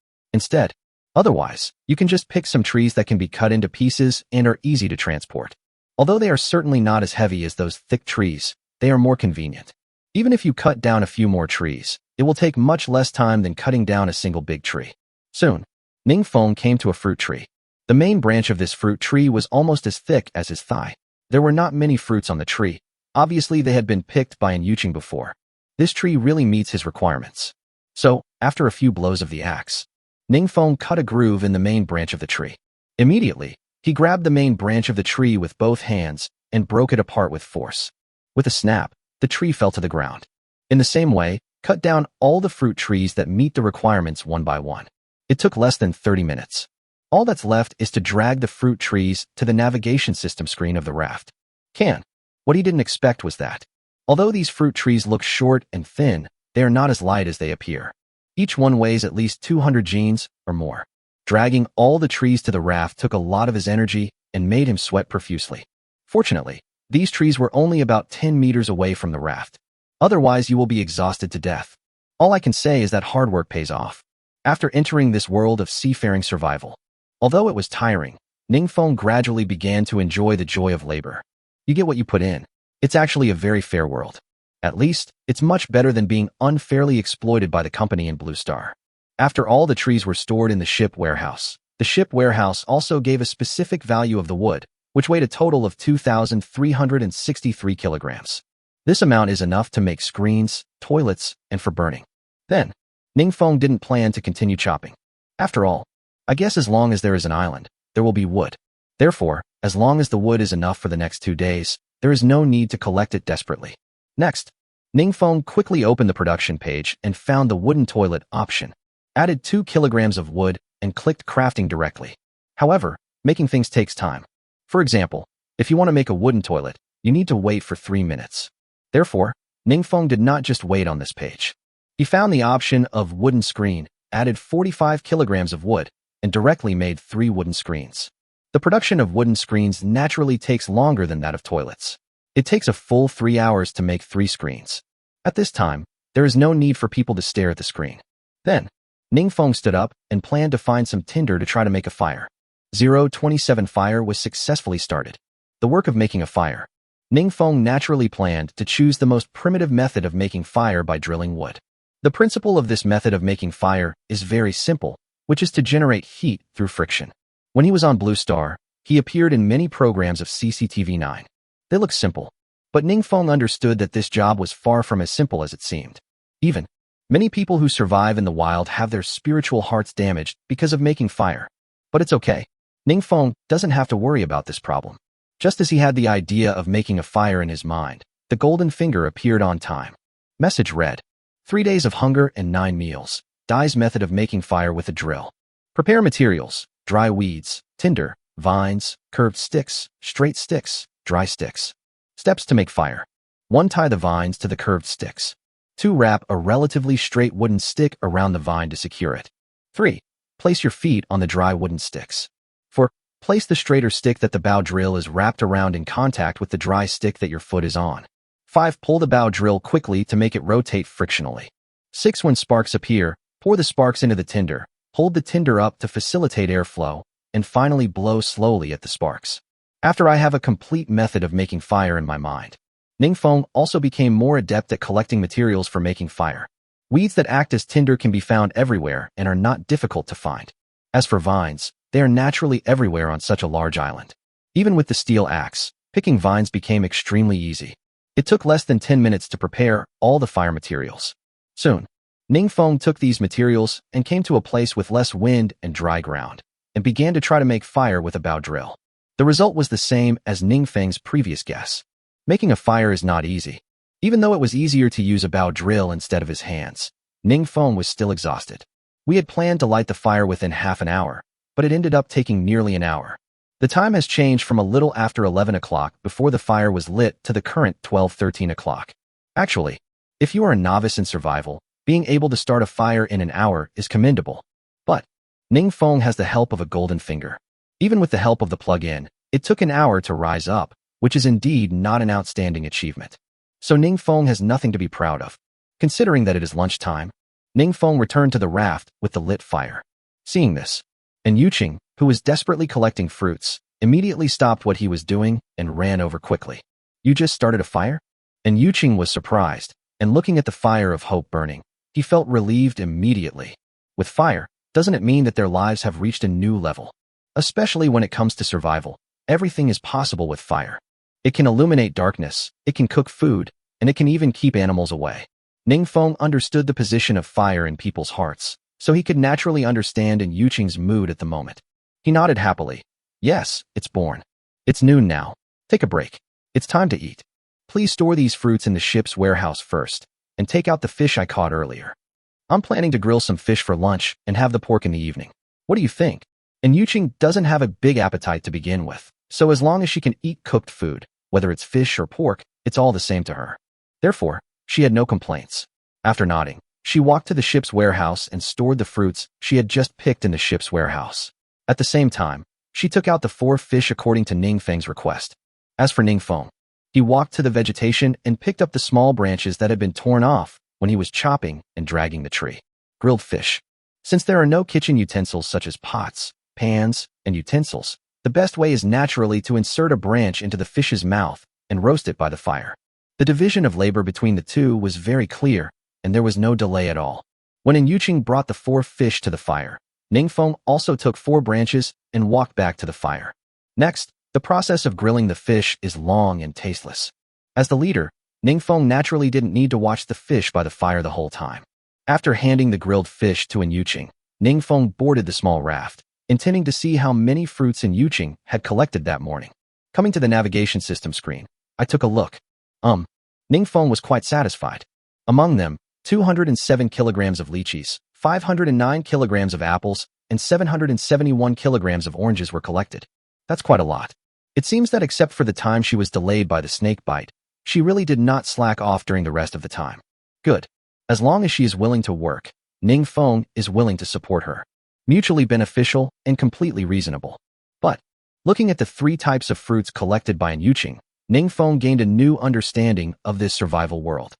Otherwise, you can just pick some trees that can be cut into pieces and are easy to transport. Although they are certainly not as heavy as those thick trees, they are more convenient. Even if you cut down a few more trees, it will take much less time than cutting down a single big tree. Soon, Ningfeng came to a fruit tree. The main branch of this fruit tree was almost as thick as his thigh. There were not many fruits on the tree. Obviously, they had been picked by Yuqing before. This tree really meets his requirements. So, after a few blows of the axe, Ningfeng cut a groove in the main branch of the tree. Immediately, he grabbed the main branch of the tree with both hands and broke it apart with force. With a snap, the tree fell to the ground. In the same way, cut down all the fruit trees that meet the requirements one by one. It took less than 30 minutes. All that's left is to drag the fruit trees to the navigation system screen of the raft. can. What he didn't expect was that, although these fruit trees look short and thin, they are not as light as they appear. Each one weighs at least 200 genes or more. Dragging all the trees to the raft took a lot of his energy and made him sweat profusely. Fortunately, these trees were only about 10 meters away from the raft. Otherwise, you will be exhausted to death. All I can say is that hard work pays off. After entering this world of seafaring survival, although it was tiring, Ningfeng gradually began to enjoy the joy of labor. You get what you put in. It's actually a very fair world. At least, it's much better than being unfairly exploited by the company in Blue Star. After all the trees were stored in the ship warehouse, the ship warehouse also gave a specific value of the wood, which weighed a total of 2,363 kilograms. This amount is enough to make screens, toilets, and for burning. Then, Ningfeng didn't plan to continue chopping. After all, I guess as long as there is an island, there will be wood. Therefore, as long as the wood is enough for the next 2 days, there is no need to collect it desperately. Next, Ningfeng quickly opened the production page and found the wooden toilet option, added 2 kilograms of wood, and clicked crafting directly. However, making things takes time. For example, if you want to make a wooden toilet, you need to wait for 3 minutes. Therefore, Ningfeng did not just wait on this page. He found the option of wooden screen, added 45 kilograms of wood, and directly made 3 wooden screens. The production of wooden screens naturally takes longer than that of toilets. It takes a full 3 hours to make 3 screens. At this time, there is no need for people to stare at the screen. Then, Ningfeng stood up and planned to find some tinder to try to make a fire. 027 fire was successfully started. The work of making a fire. Ningfeng naturally planned to choose the most primitive method of making fire by drilling wood. The principle of this method of making fire is very simple, which is to generate heat through friction. When he was on Blue Star, he appeared in many programs of CCTV9. They looked simple, but Ningfeng understood that this job was far from as simple as it seemed. Even, many people who survive in the wild have their spiritual hearts damaged because of making fire. But it's okay. Ningfeng doesn't have to worry about this problem. Just as he had the idea of making a fire in his mind, the golden finger appeared on time. Message read, 3 days of hunger and 9 meals. Dai's method of making fire with a drill. Prepare materials: dry weeds, tinder, vines, curved sticks, straight sticks, dry sticks. Steps to make fire. 1. Tie the vines to the curved sticks. 2. Wrap a relatively straight wooden stick around the vine to secure it. 3. Place your feet on the dry wooden sticks. 4. Place the straighter stick that the bow drill is wrapped around in contact with the dry stick that your foot is on. 5. Pull the bow drill quickly to make it rotate frictionally. 6. When sparks appear, pour the sparks into the tinder, hold the tinder up to facilitate airflow, and finally blow slowly at the sparks. After I have a complete method of making fire in my mind, Ningfeng also became more adept at collecting materials for making fire. Weeds that act as tinder can be found everywhere and are not difficult to find. As for vines, they are naturally everywhere on such a large island. Even with the steel axe, picking vines became extremely easy. It took less than 10 minutes to prepare all the fire materials. Soon, Ningfeng took these materials and came to a place with less wind and dry ground, and began to try to make fire with a bow drill. The result was the same as Ningfeng's previous guess. Making a fire is not easy. Even though it was easier to use a bow drill instead of his hands, Ningfeng was still exhausted. We had planned to light the fire within half an hour, but it ended up taking nearly an hour. The time has changed from a little after 11 o'clock before the fire was lit to the current 12-13 o'clock. Actually, if you are a novice in survival, being able to start a fire in an hour is commendable. But Ningfeng has the help of a golden finger. Even with the help of the plug-in, it took an hour to rise up, which is indeed not an outstanding achievement. So Ningfeng has nothing to be proud of. Considering that it is lunchtime, Ningfeng returned to the raft with the lit fire. Seeing this, and Yuqing, who was desperately collecting fruits, immediately stopped what he was doing and ran over quickly. You just started a fire? And Yuqing was surprised, and looking at the fire of hope burning, he felt relieved immediately. With fire, doesn't it mean that their lives have reached a new level? Especially when it comes to survival, everything is possible with fire. It can illuminate darkness, it can cook food, and it can even keep animals away. Ningfeng understood the position of fire in people's hearts, so he could naturally understand in Yuqing's mood at the moment. He nodded happily. Yes, it's born. It's noon now. Take a break. It's time to eat. Please store these fruits in the ship's warehouse first, and take out the fish I caught earlier. I'm planning to grill some fish for lunch and have the pork in the evening. What do you think? And Yuqing doesn't have a big appetite to begin with, so as long as she can eat cooked food, Whether it's fish or pork, it's all the same to her. Therefore, she had no complaints. After nodding, she walked to the ship's warehouse and stored the fruits she had just picked in the ship's warehouse. At the same time, she took out the 4 fish according to Ningfeng's request. As for Ningfeng, he walked to the vegetation and picked up the small branches that had been torn off when he was chopping and dragging the tree. Grilled fish. Since there are no kitchen utensils such as pots, pans, and utensils, the best way is naturally to insert a branch into the fish's mouth and roast it by the fire. The division of labor between the two was very clear, and there was no delay at all. When Yuqing brought the 4 fish to the fire, Ningfeng also took 4 branches and walked back to the fire. Next, the process of grilling the fish is long and tasteless. As the leader, Ningfeng naturally didn't need to watch the fish by the fire the whole time. After handing the grilled fish to Yuqing, Ningfeng boarded the small raft, intending to see how many fruits Yuqing had collected that morning. Coming to the navigation system screen, I took a look. Ningfeng was quite satisfied. Among them, 207 kilograms of lychees, 509 kilograms of apples, and 771 kilograms of oranges were collected. That's quite a lot. It seems that except for the time she was delayed by the snake bite, she really did not slack off during the rest of the time. Good. As long as she is willing to work, Ningfeng is willing to support her. Mutually beneficial and completely reasonable. But, looking at the 3 types of fruits collected by Yuqing, Ningfeng gained a new understanding of this survival world.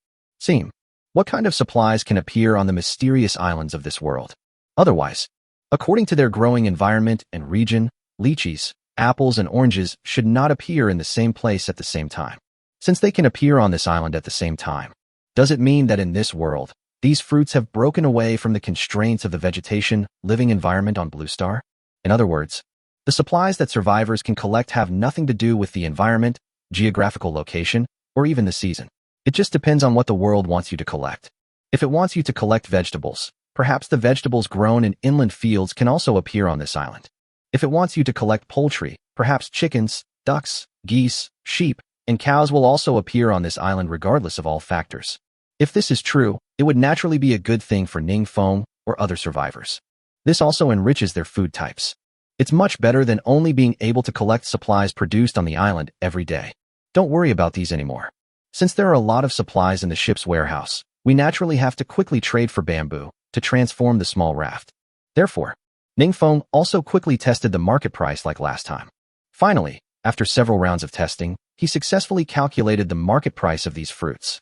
What kind of supplies can appear on the mysterious islands of this world? Otherwise, according to their growing environment and region, lychees, apples, and oranges should not appear in the same place at the same time. Since they can appear on this island at the same time, does it mean that in this world, these fruits have broken away from the constraints of the vegetation living environment on Blue Star? In other words, the supplies that survivors can collect have nothing to do with the environment, geographical location, or even the season. It just depends on what the world wants you to collect. If it wants you to collect vegetables, perhaps the vegetables grown in inland fields can also appear on this island. If it wants you to collect poultry, perhaps chickens, ducks, geese, sheep, and cows will also appear on this island regardless of all factors. If this is true, it would naturally be a good thing for Ningfeng or other survivors. This also enriches their food types. It's much better than only being able to collect supplies produced on the island every day. Don't worry about these anymore. Since there are a lot of supplies in the ship's warehouse, we naturally have to quickly trade for bamboo to transform the small raft. Therefore, Ningfeng also quickly tested the market price like last time. Finally, after several rounds of testing, he successfully calculated the market price of these fruits.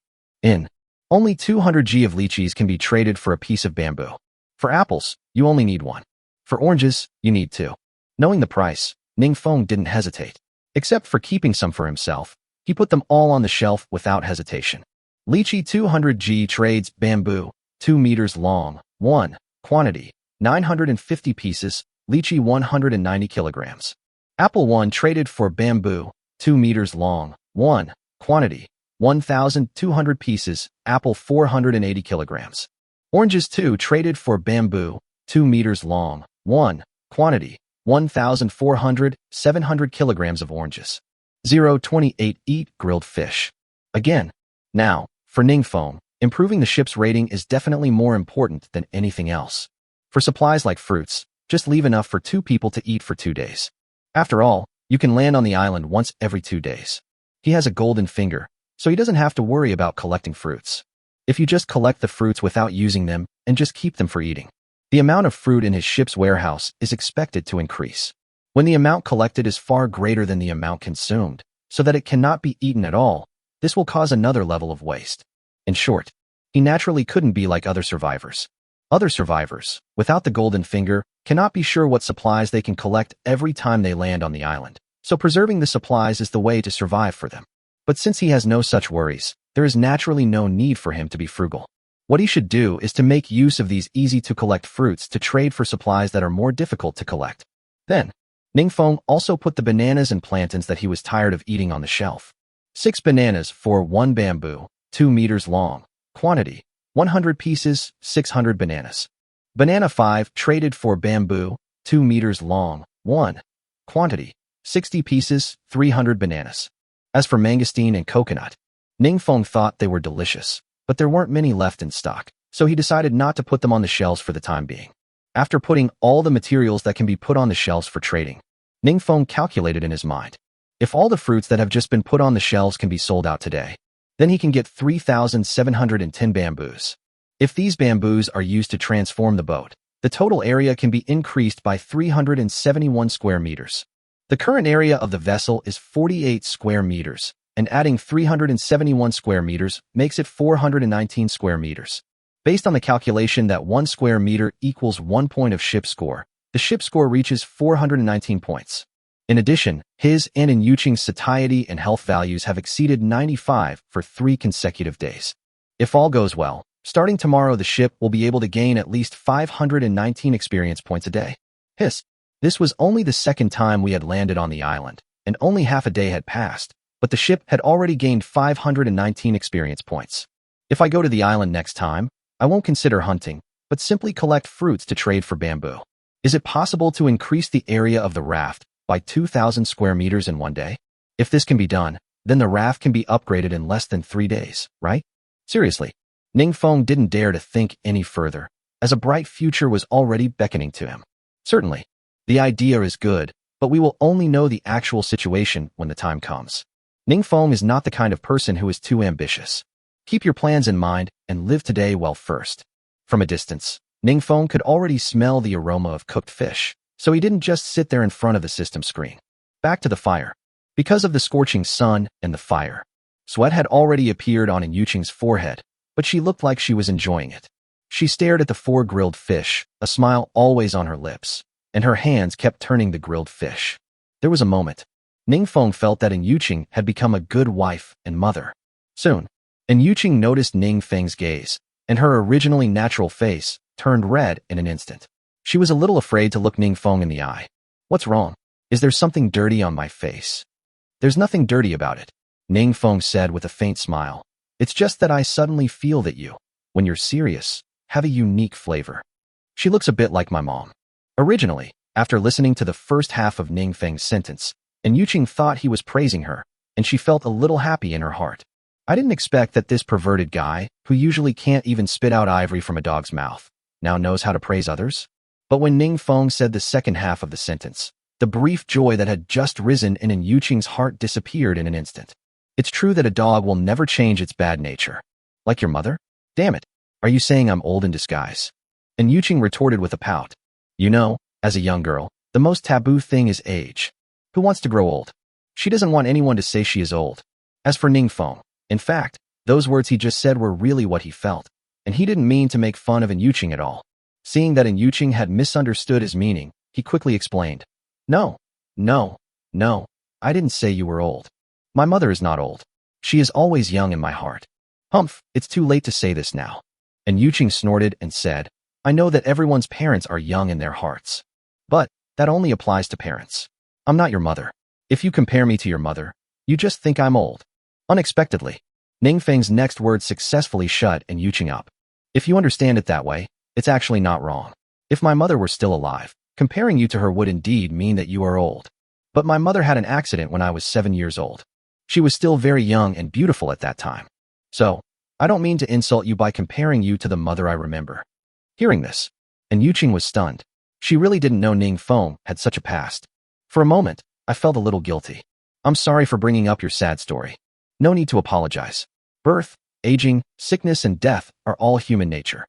Only 200 g of lychees can be traded for a piece of bamboo. For apples, you only need 1. For oranges, you need 2. Knowing the price, Ningfeng didn't hesitate. Except for keeping some for himself, he put them all on the shelf without hesitation. Lychee 200 g trades bamboo, 2 meters long, 1, quantity, 950 pieces, lychee 190 kilograms. Apple 1 traded for bamboo, 2 meters long, 1, quantity, 1,200 pieces, apple 480 kilograms. Oranges 2 traded for bamboo, 2 meters long, 1, quantity, 1,400, 700 kilograms of oranges. 028 Eat grilled fish. Again, now, for Ningfeng, improving the ship's rating is definitely more important than anything else. For supplies like fruits, just leave enough for 2 people to eat for 2 days. After all, you can land on the island once every 2 days. He has a golden finger, so he doesn't have to worry about collecting fruits. If you just collect the fruits without using them and just keep them for eating, the amount of fruit in his ship's warehouse is expected to increase. When the amount collected is far greater than the amount consumed, so that it cannot be eaten at all, this will cause another level of waste. In short, he naturally couldn't be like other survivors. Other survivors, without the golden finger, cannot be sure what supplies they can collect every time they land on the island, so preserving the supplies is the way to survive for them. But since he has no such worries, there is naturally no need for him to be frugal. What he should do is to make use of these easy-to-collect fruits to trade for supplies that are more difficult to collect. Then, Ningfeng also put the bananas and plantains that he was tired of eating on the shelf. 6 bananas for 1 bamboo, 2 meters long, quantity, 100 pieces, 600 bananas. Banana 5 traded for bamboo, 2 meters long, 1, quantity, 60 pieces, 300 bananas. As for mangosteen and coconut, Ningfeng thought they were delicious, but there weren't many left in stock, so he decided not to put them on the shelves for the time being. After putting all the materials that can be put on the shelves for trading, Ningfeng calculated in his mind. If all the fruits that have just been put on the shelves can be sold out today, then he can get 3,710 bamboos. If these bamboos are used to transform the boat, the total area can be increased by 371 square meters. The current area of the vessel is 48 square meters, and adding 371 square meters makes it 419 square meters. Based on the calculation that 1 square meter equals 1 point of ship score, the ship score reaches 419 points. In addition, his and In Yuqing's satiety and health values have exceeded 95 for 3 consecutive days. If all goes well, starting tomorrow the ship will be able to gain at least 519 experience points a day. This was only the second time we had landed on the island, and only half a day had passed, but the ship had already gained 519 experience points. If I go to the island next time, I won't consider hunting, but simply collect fruits to trade for bamboo. Is it possible to increase the area of the raft by 2,000 square meters in one day? If this can be done, then the raft can be upgraded in less than 3 days, right? Seriously, Ningfeng didn't dare to think any further, as a bright future was already beckoning to him. Certainly, the idea is good, but we will only know the actual situation when the time comes. Ningfeng is not the kind of person who is too ambitious. Keep your plans in mind and live today well first. From a distance, Ningfeng could already smell the aroma of cooked fish, so he didn't just sit there in front of the system screen. Back to the fire. Because of the scorching sun and the fire, sweat had already appeared on In Yuqing's forehead, but she looked like she was enjoying it. She stared at the 4 grilled fish, a smile always on her lips, and her hands kept turning the grilled fish. There was a moment. Ningfeng felt that In Yuqing had become a good wife and mother. Soon, In Yuqing noticed Ningfeng's gaze, and her originally natural face turned red in an instant. She was a little afraid to look Ningfeng in the eye. What's wrong? Is there something dirty on my face? There's nothing dirty about it, Ningfeng said with a faint smile. It's just that I suddenly feel that you, when you're serious, have a unique flavor. She looks a bit like my mom. Originally, after listening to the first half of Ningfeng's sentence, In Yuqing thought he was praising her, and she felt a little happy in her heart. I didn't expect that this perverted guy, who usually can't even spit out ivory from a dog's mouth, now knows how to praise others. But when Ningfeng said the second half of the sentence, the brief joy that had just risen in Yuqing's heart disappeared in an instant. It's true that a dog will never change its bad nature. Like your mother? Damn it. Are you saying I'm old in disguise? And Yuqing retorted with a pout. You know, as a young girl, the most taboo thing is age. Who wants to grow old? She doesn't want anyone to say she is old. As for Ningfeng, in fact, those words he just said were really what he felt, and he didn't mean to make fun of In Yuqing at all. Seeing that In Yuqing had misunderstood his meaning, he quickly explained. No, I didn't say you were old. My mother is not old. She is always young in my heart. Humph, it's too late to say this now. And Yuqing snorted and said, I know that everyone's parents are young in their hearts. But that only applies to parents. I'm not your mother. If you compare me to your mother, you just think I'm old. Unexpectedly, Ningfeng's next words successfully shut In Yuqing up. If you understand it that way, it's actually not wrong. If my mother were still alive, comparing you to her would indeed mean that you are old. But my mother had an accident when I was 7 years old. She was still very young and beautiful at that time. So, I don't mean to insult you by comparing you to the mother I remember. Hearing this, In Yuqing was stunned. She really didn't know Ningfeng had such a past. For a moment, I felt a little guilty. I'm sorry for bringing up your sad story. No need to apologize. Birth, aging, sickness, and death are all human nature.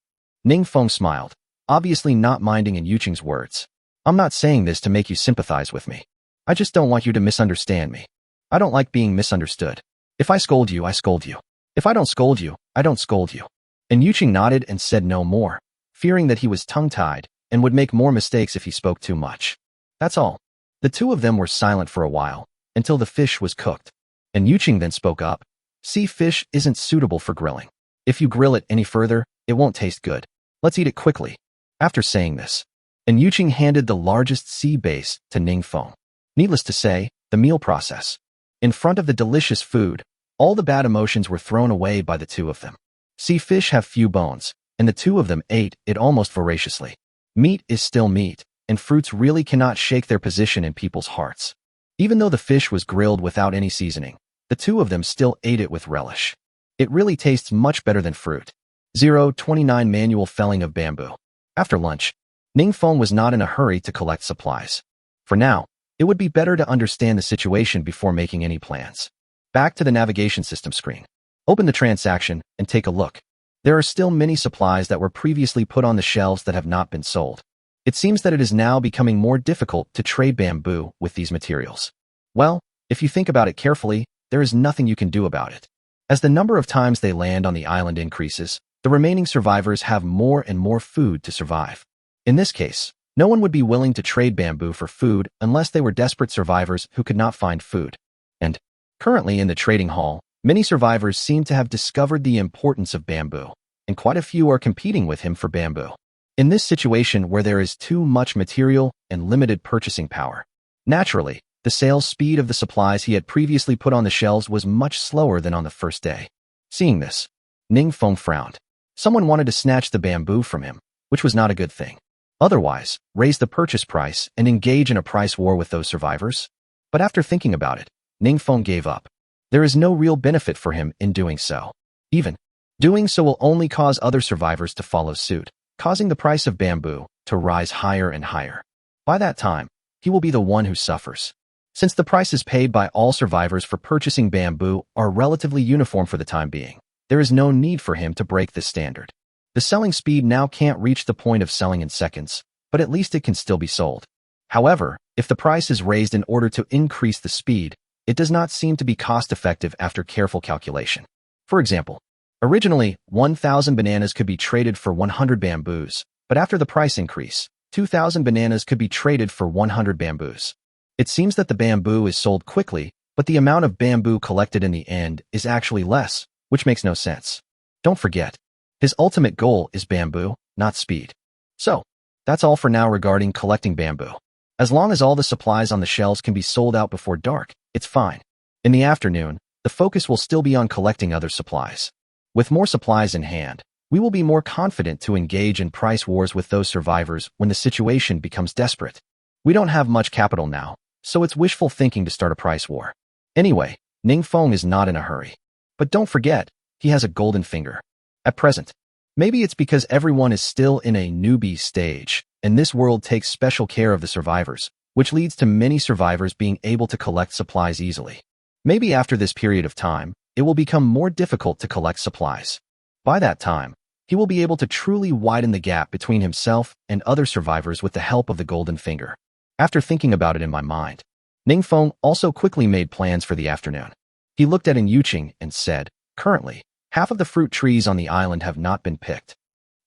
Ningfeng smiled, obviously not minding In Yuqing's words. I'm not saying this to make you sympathize with me. I just don't want you to misunderstand me. I don't like being misunderstood. If I scold you, I scold you. If I don't scold you, I don't scold you. And Yuqing nodded and said no more, fearing that he was tongue-tied and would make more mistakes if he spoke too much. That's all. The two of them were silent for a while, until the fish was cooked. And Yuqing then spoke up. Sea fish isn't suitable for grilling. If you grill it any further, it won't taste good. Let's eat it quickly. After saying this, And Yuqing handed the largest sea bass to Ningfeng. Needless to say, the meal process. In front of the delicious food, all the bad emotions were thrown away by the two of them. Sea fish have few bones, and the two of them ate it almost voraciously. Meat is still meat, and fruits really cannot shake their position in people's hearts. Even though the fish was grilled without any seasoning, the two of them still ate it with relish. It really tastes much better than fruit. 029 Manual felling of bamboo. After lunch, Ningfeng was not in a hurry to collect supplies. For now, It would be better to understand the situation before making any plans. Back to the navigation system screen. Open the transaction and take a look. There are still many supplies that were previously put on the shelves that have not been sold. It seems that it is now becoming more difficult to trade bamboo with these materials. Well, if you think about it carefully, there is nothing you can do about it. As the number of times they land on the island increases, the remaining survivors have more and more food to survive. In this case, no one would be willing to trade bamboo for food unless they were desperate survivors who could not find food. And currently in the trading hall, many survivors seem to have discovered the importance of bamboo, and quite a few are competing with him for bamboo. In this situation where there is too much material and limited purchasing power, naturally, the sales speed of the supplies he had previously put on the shelves was much slower than on the first day. Seeing this, Ningfeng frowned. Someone wanted to snatch the bamboo from him, which was not a good thing. Otherwise, raise the purchase price and engage in a price war with those survivors. But after thinking about it, Ningfeng gave up. There is no real benefit for him in doing so. Even doing so will only cause other survivors to follow suit, causing the price of bamboo to rise higher and higher. By that time, he will be the one who suffers. Since the prices paid by all survivors for purchasing bamboo are relatively uniform for the time being, there is no need for him to break this standard. The selling speed now can't reach the point of selling in seconds, but at least it can still be sold. However, if the price is raised in order to increase the speed, it does not seem to be cost-effective after careful calculation. For example, originally, 1,000 bananas could be traded for 100 bamboos, but after the price increase, 2,000 bananas could be traded for 100 bamboos. It seems that the bamboo is sold quickly, but the amount of bamboo collected in the end is actually less, which makes no sense. Don't forget, his ultimate goal is bamboo, not speed. So, that's all for now regarding collecting bamboo. As long as all the supplies on the shelves can be sold out before dark, it's fine. In the afternoon, the focus will still be on collecting other supplies. With more supplies in hand, we will be more confident to engage in price wars with those survivors when the situation becomes desperate. We don't have much capital now, so it's wishful thinking to start a price war. Anyway, Ningfeng is not in a hurry. But don't forget, he has a golden finger. At present, maybe it's because everyone is still in a newbie stage, and this world takes special care of the survivors, which leads to many survivors being able to collect supplies easily. Maybe after this period of time, it will become more difficult to collect supplies. By that time, he will be able to truly widen the gap between himself and other survivors with the help of the golden finger. After thinking about it in my mind, Ningfeng also quickly made plans for the afternoon. He looked at Yuqing and said, "Currently, half of the fruit trees on the island have not been picked.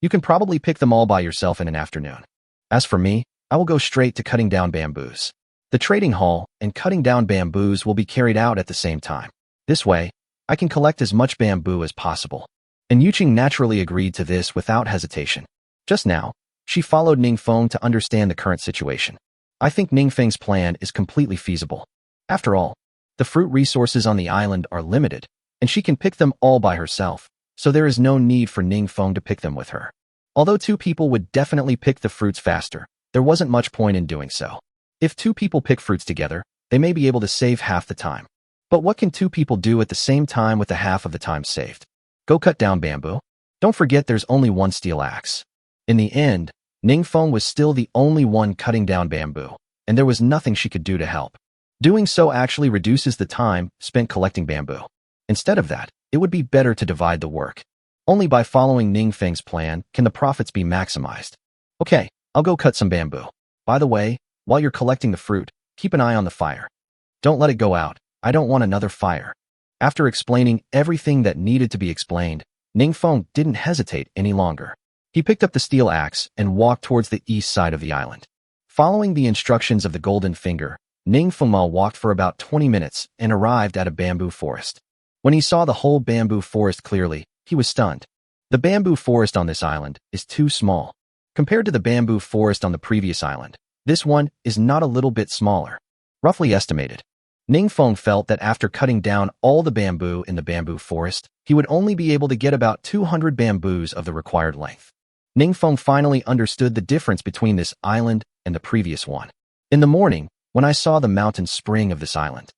You can probably pick them all by yourself in an afternoon. As for me, I will go straight to cutting down bamboos. The trading hall and cutting down bamboos will be carried out at the same time. This way, I can collect as much bamboo as possible." And Yuqing naturally agreed to this without hesitation. Just now, she followed Ningfeng to understand the current situation. I think Ningfeng's plan is completely feasible. After all, the fruit resources on the island are limited, and she can pick them all by herself, so there is no need for Ningfeng to pick them with her. Although two people would definitely pick the fruits faster, there wasn't much point in doing so. If two people pick fruits together, they may be able to save half the time. But what can two people do at the same time with the half of the time saved? Go cut down bamboo? Don't forget there's only one steel axe. In the end, Ningfeng was still the only one cutting down bamboo, and there was nothing she could do to help. Doing so actually reduces the time spent collecting bamboo. Instead of that, it would be better to divide the work. Only by following Ningfeng's plan can the profits be maximized. Okay, I'll go cut some bamboo. By the way, while you're collecting the fruit, keep an eye on the fire. Don't let it go out. I don't want another fire. After explaining everything that needed to be explained, Ningfeng didn't hesitate any longer. He picked up the steel axe and walked towards the east side of the island. Following the instructions of the golden finger, Ningfeng walked for about 20 minutes and arrived at a bamboo forest. When he saw the whole bamboo forest clearly, he was stunned. The bamboo forest on this island is too small. Compared to the bamboo forest on the previous island, this one is not a little bit smaller. Roughly estimated, Ningfeng felt that after cutting down all the bamboo in the bamboo forest, he would only be able to get about 200 bamboos of the required length. Ningfeng finally understood the difference between this island and the previous one. In the morning, when I saw the mountain spring of this island,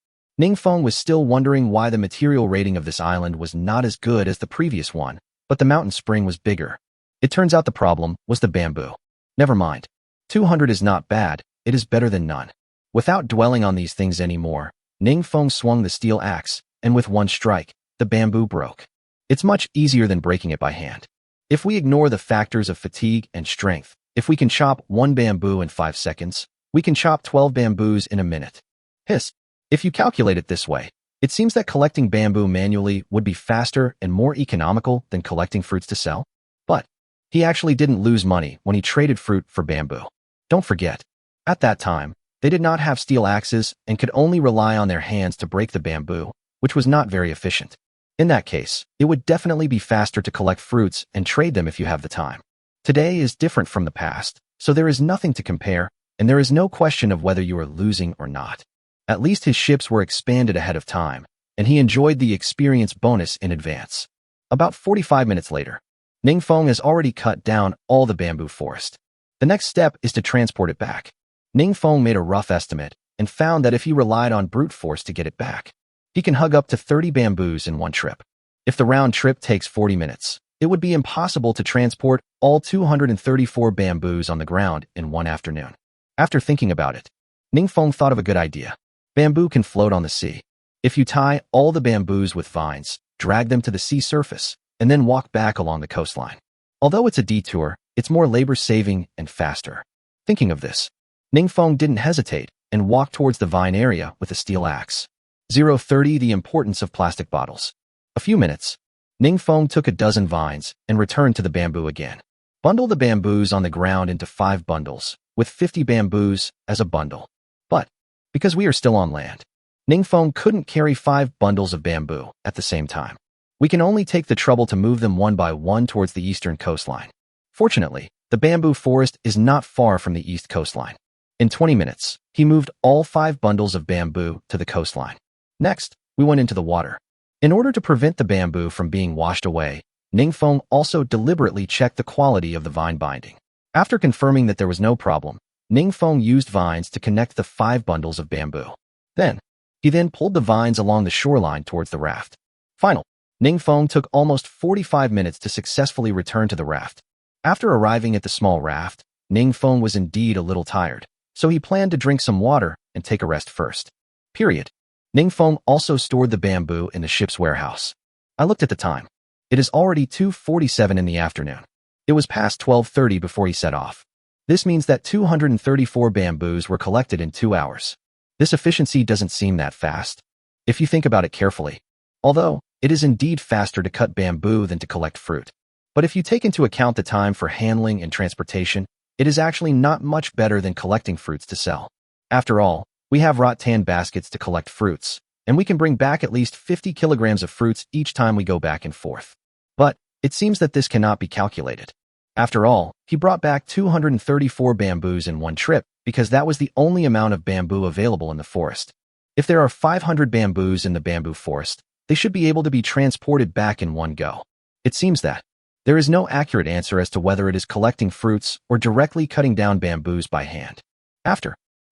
Ningfeng was still wondering why the material rating of this island was not as good as the previous one, but the mountain spring was bigger. It turns out the problem was the bamboo. Never mind. 200 is not bad, it is better than none. Without dwelling on these things anymore, Ningfeng swung the steel axe, and with one strike, the bamboo broke. It's much easier than breaking it by hand. If we ignore the factors of fatigue and strength, if we can chop one bamboo in 5 seconds, we can chop 12 bamboos in a minute. Hiss. If you calculate it this way, it seems that collecting bamboo manually would be faster and more economical than collecting fruits to sell. But he actually didn't lose money when he traded fruit for bamboo. Don't forget, at that time, they did not have steel axes and could only rely on their hands to break the bamboo, which was not very efficient. In that case, it would definitely be faster to collect fruits and trade them if you have the time. Today is different from the past, so there is nothing to compare, and there is no question of whether you are losing or not. At least his ships were expanded ahead of time, and he enjoyed the experience bonus in advance. About 45 minutes later, Ningfeng has already cut down all the bamboo forest. The next step is to transport it back. Ningfeng made a rough estimate and found that if he relied on brute force to get it back, he can hug up to 30 bamboos in one trip. If the round trip takes 40 minutes, it would be impossible to transport all 234 bamboos on the ground in one afternoon. After thinking about it, Ningfeng thought of a good idea. Bamboo can float on the sea. If you tie all the bamboos with vines, drag them to the sea surface, and then walk back along the coastline. Although it's a detour, it's more labor-saving and faster. Thinking of this, Ningfeng didn't hesitate and walked towards the vine area with a steel axe. 0:30 The importance of plastic bottles. A few minutes, Ningfeng took a dozen vines and returned to the bamboo again. Bundle the bamboos on the ground into 5 bundles, with 50 bamboos as a bundle. But, because we are still on land, Ningfeng couldn't carry 5 bundles of bamboo at the same time. We can only take the trouble to move them one by one towards the eastern coastline. Fortunately, the bamboo forest is not far from the east coastline. In 20 minutes, he moved all 5 bundles of bamboo to the coastline. Next, we went into the water. In order to prevent the bamboo from being washed away, Ningfeng also deliberately checked the quality of the vine binding. After confirming that there was no problem, Ningfeng used vines to connect the 5 bundles of bamboo. He then pulled the vines along the shoreline towards the raft. Finally, Ningfeng took almost 45 minutes to successfully return to the raft. After arriving at the small raft, Ningfeng was indeed a little tired, so he planned to drink some water and take a rest first. Ningfeng also stored the bamboo in the ship's warehouse. I looked at the time. It is already 2:47 in the afternoon. It was past 12:30 before he set off. This means that 234 bamboos were collected in 2 hours. This efficiency doesn't seem that fast, if you think about it carefully. Although, it is indeed faster to cut bamboo than to collect fruit. But if you take into account the time for handling and transportation, it is actually not much better than collecting fruits to sell. After all, we have rattan baskets to collect fruits, and we can bring back at least 50 kilograms of fruits each time we go back and forth. But it seems that this cannot be calculated. After all, he brought back 234 bamboos in one trip because that was the only amount of bamboo available in the forest. If there are 500 bamboos in the bamboo forest, they should be able to be transported back in one go. It seems that there is no accurate answer as to whether it is collecting fruits or directly cutting down bamboos by hand.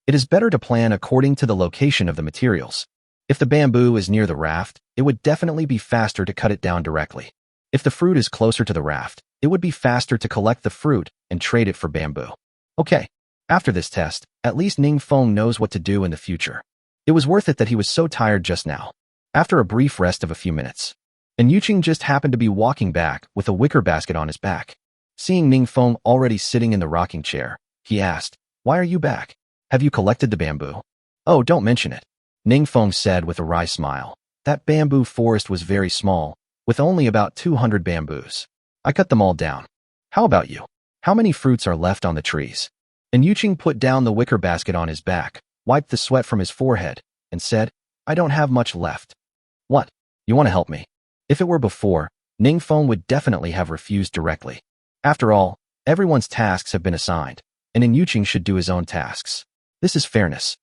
It is better to plan according to the location of the materials. If the bamboo is near the raft, it would definitely be faster to cut it down directly. If the fruit is closer to the raft, it would be faster to collect the fruit and trade it for bamboo. Okay, after this test, at least Ningfeng knows what to do in the future. It was worth it that he was so tired just now. After a brief rest of a few minutes, and Yuqing just happened to be walking back with a wicker basket on his back. Seeing Ningfeng already sitting in the rocking chair, he asked, "Why are you back? Have you collected the bamboo?" "Oh, don't mention it," Ningfeng said with a wry smile. "That bamboo forest was very small, with only about 200 bamboos. I cut them all down. How about you? How many fruits are left on the trees?" And Yuqing put down the wicker basket on his back, wiped the sweat from his forehead, and said, "I don't have much left." "What? You want to help me?" If it were before, Ningfeng would definitely have refused directly. After all, everyone's tasks have been assigned, and Yuqing should do his own tasks. This is fairness.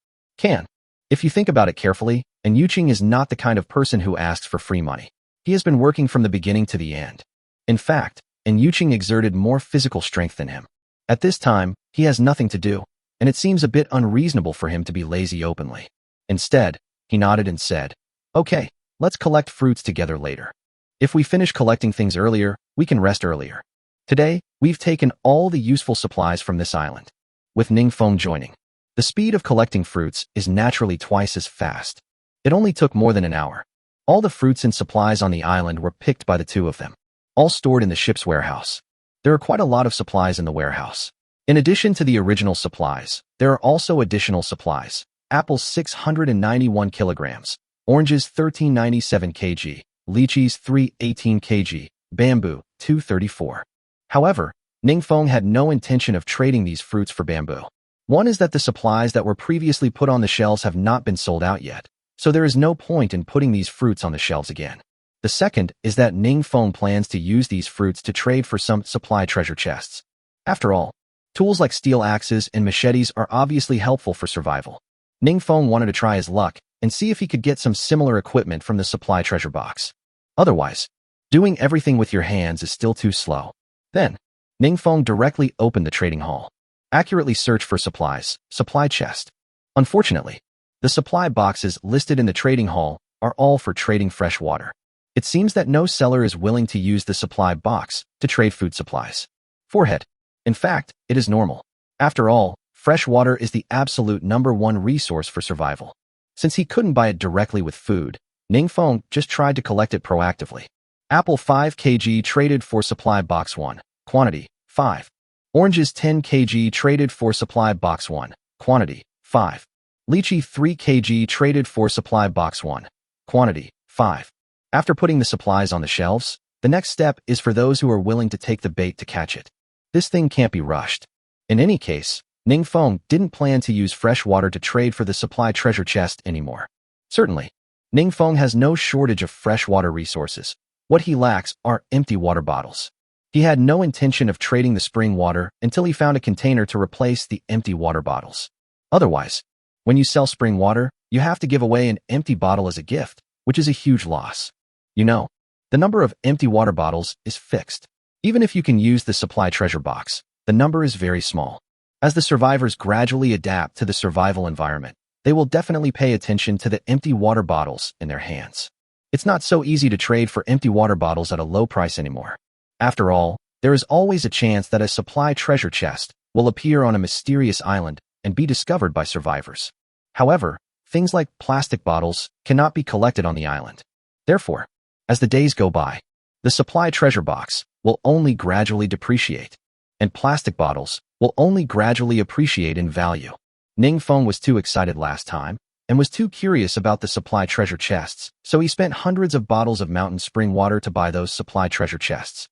If you think about it carefully, Yuqing is not the kind of person who asks for free money. He has been working from the beginning to the end. In fact, Yuqing exerted more physical strength than him. At this time, he has nothing to do, and it seems a bit unreasonable for him to be lazy openly. Instead, he nodded and said, "Okay, let's collect fruits together later. If we finish collecting things earlier, we can rest earlier. Today, we've taken all the useful supplies from this island." With Ningfeng joining, The speed of collecting fruits is naturally twice as fast. It only took more than an hour. All the fruits and supplies on the island were picked by the two of them, all stored in the ship's warehouse. There are quite a lot of supplies in the warehouse. In addition to the original supplies, there are also additional supplies. Apples 691 kilograms, oranges 1397 kg, lychees 318 kg, bamboo 234. However, Ningfeng had no intention of trading these fruits for bamboo. One is that the supplies that were previously put on the shelves have not been sold out yet, so there is no point in putting these fruits on the shelves again. The second is that Ningfeng plans to use these fruits to trade for some supply treasure chests. After all, tools like steel axes and machetes are obviously helpful for survival. Ningfeng wanted to try his luck and see if he could get some similar equipment from the supply treasure box. Otherwise, doing everything with your hands is still too slow. Then, Ningfeng directly opened the trading hall. Accurately search for supplies, supply chest. Unfortunately, the supply boxes listed in the trading hall are all for trading fresh water. It seems that no seller is willing to use the supply box to trade food supplies. Forehead. In fact, it is normal. After all, fresh water is the absolute #1 resource for survival. Since he couldn't buy it directly with food, Ningfeng just tried to collect it proactively. Apple 5 kg traded for supply box 1, quantity 5. Oranges 10 kg traded for supply box 1, quantity 5. Lychee 3 kg traded for supply box 1, quantity 5. After putting the supplies on the shelves, the next step is for those who are willing to take the bait to catch it. This thing can't be rushed. In any case, Ningfeng didn't plan to use fresh water to trade for the supply treasure chest anymore. Certainly, Ningfeng has no shortage of freshwater resources. What he lacks are empty water bottles. He had no intention of trading the spring water until he found a container to replace the empty water bottles. Otherwise, when you sell spring water, you have to give away an empty bottle as a gift, which is a huge loss. You know, the number of empty water bottles is fixed. Even if you can use the supply treasure box, the number is very small. As the survivors gradually adapt to the survival environment, they will definitely pay attention to the empty water bottles in their hands. It's not so easy to trade for empty water bottles at a low price anymore. After all, there is always a chance that a supply treasure chest will appear on a mysterious island and be discovered by survivors. However, things like plastic bottles cannot be collected on the island. Therefore, as the days go by, the supply treasure box will only gradually depreciate, and plastic bottles will only gradually appreciate in value. Ningfeng was too excited last time and was too curious about the supply treasure chests, so he spent hundreds of bottles of mountain spring water to buy those supply treasure chests.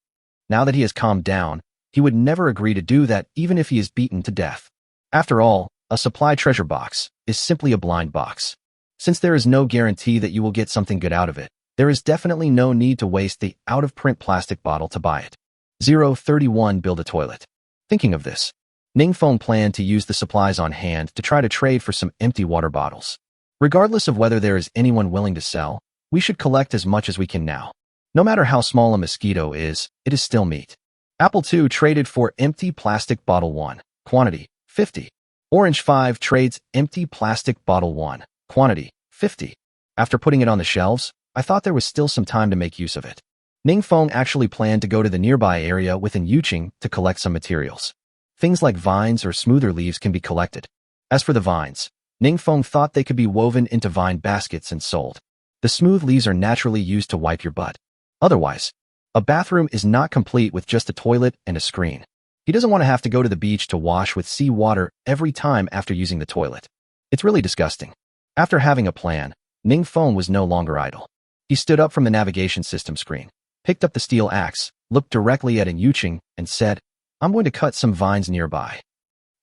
Now that he has calmed down, he would never agree to do that even if he is beaten to death. After all, a supply treasure box is simply a blind box. Since there is no guarantee that you will get something good out of it, there is definitely no need to waste the out-of-print plastic bottle to buy it. 031 Build a toilet. Thinking of this, Ningfeng planned to use the supplies on hand to try to trade for some empty water bottles. Regardless of whether there is anyone willing to sell, we should collect as much as we can now. No matter how small a mosquito is, it is still meat. Apple 2 traded for empty plastic bottle 1, quantity 50. Orange 5 trades empty plastic bottle 1, quantity 50. After putting it on the shelves, I thought there was still some time to make use of it. Ningfeng actually planned to go to the nearby area within Yuqing to collect some materials. Things like vines or smoother leaves can be collected. As for the vines, Ningfeng thought they could be woven into vine baskets and sold. The smooth leaves are naturally used to wipe your butt. Otherwise, a bathroom is not complete with just a toilet and a screen. He doesn't want to have to go to the beach to wash with sea water every time after using the toilet. It's really disgusting. After having a plan, Ningfeng was no longer idle. He stood up from the navigation system screen, picked up the steel axe, looked directly at Yuqing, and said, "I'm going to cut some vines nearby.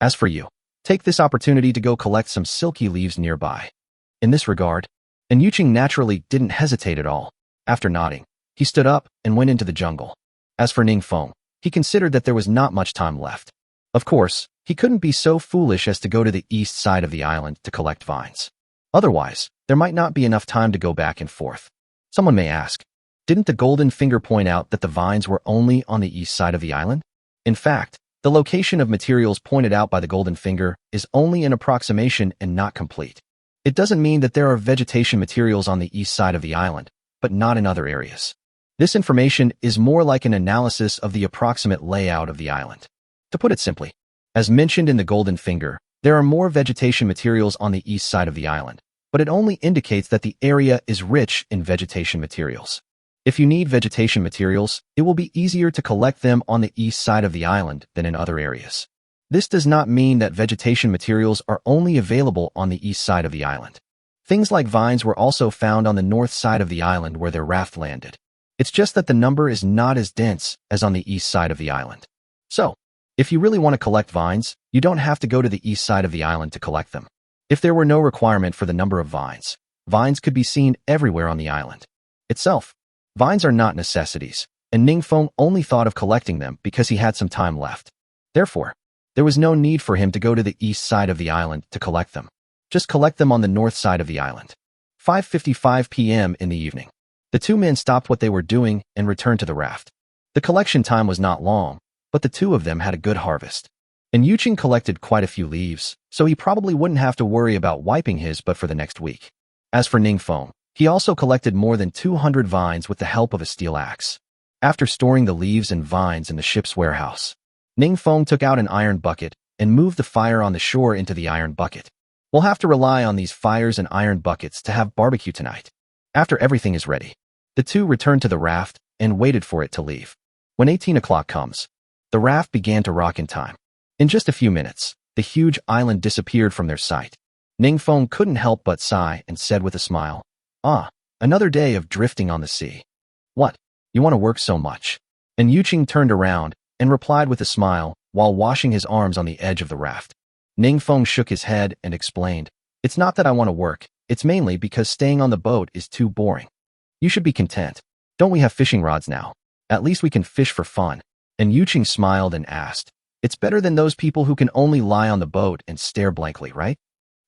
As for you, take this opportunity to go collect some silky leaves nearby." In this regard, Yuqing naturally didn't hesitate at all. After nodding, he stood up and went into the jungle. As for Ningfeng, he considered that there was not much time left. Of course, he couldn't be so foolish as to go to the east side of the island to collect vines. Otherwise, there might not be enough time to go back and forth. Someone may ask, didn't the golden finger point out that the vines were only on the east side of the island? In fact, the location of materials pointed out by the golden finger is only an approximation and not complete. It doesn't mean that there are vegetation materials on the east side of the island, but not in other areas. This information is more like an analysis of the approximate layout of the island. To put it simply, as mentioned in the golden finger, There are more vegetation materials on the east side of the island, but it only indicates that the area is rich in vegetation materials. If you need vegetation materials, it will be easier to collect them on the east side of the island than in other areas. This does not mean that vegetation materials are only available on the east side of the island. Things like vines were also found on the north side of the island where their raft landed. It's just that the number is not as dense as on the east side of the island. So, if you really want to collect vines, you don't have to go to the east side of the island to collect them. If there were no requirement for the number of vines, vines could be seen everywhere on the island itself. Vines are not necessities, and Ningfeng only thought of collecting them because he had some time left. Therefore, there was no need for him to go to the east side of the island to collect them. Just collect them on the north side of the island. 5:55 p.m. in the evening. The two men stopped what they were doing and returned to the raft. The collection time was not long, but the two of them had a good harvest. And Yuqing collected quite a few leaves, so he probably wouldn't have to worry about wiping his butt for the next week. As for Ningfeng, he also collected more than 200 vines with the help of a steel axe. After storing the leaves and vines in the ship's warehouse, Ningfeng took out an iron bucket and moved the fire on the shore into the iron bucket. We'll have to rely on these fires and iron buckets to have barbecue tonight. After everything is ready, the two returned to the raft and waited for it to leave. When 18 o'clock comes, the raft began to rock in time. In just a few minutes, the huge island disappeared from their sight. Ningfeng couldn't help but sigh and said with a smile, "Ah, another day of drifting on the sea. What? You want to work so much?" And Yuqing turned around and replied with a smile while washing his arms on the edge of the raft. Ningfeng shook his head and explained, "It's not that I want to work, it's mainly because staying on the boat is too boring. You should be content. Don't we have fishing rods now? At least we can fish for fun." And Yuqing smiled and asked, "It's better than those people who can only lie on the boat and stare blankly, right?"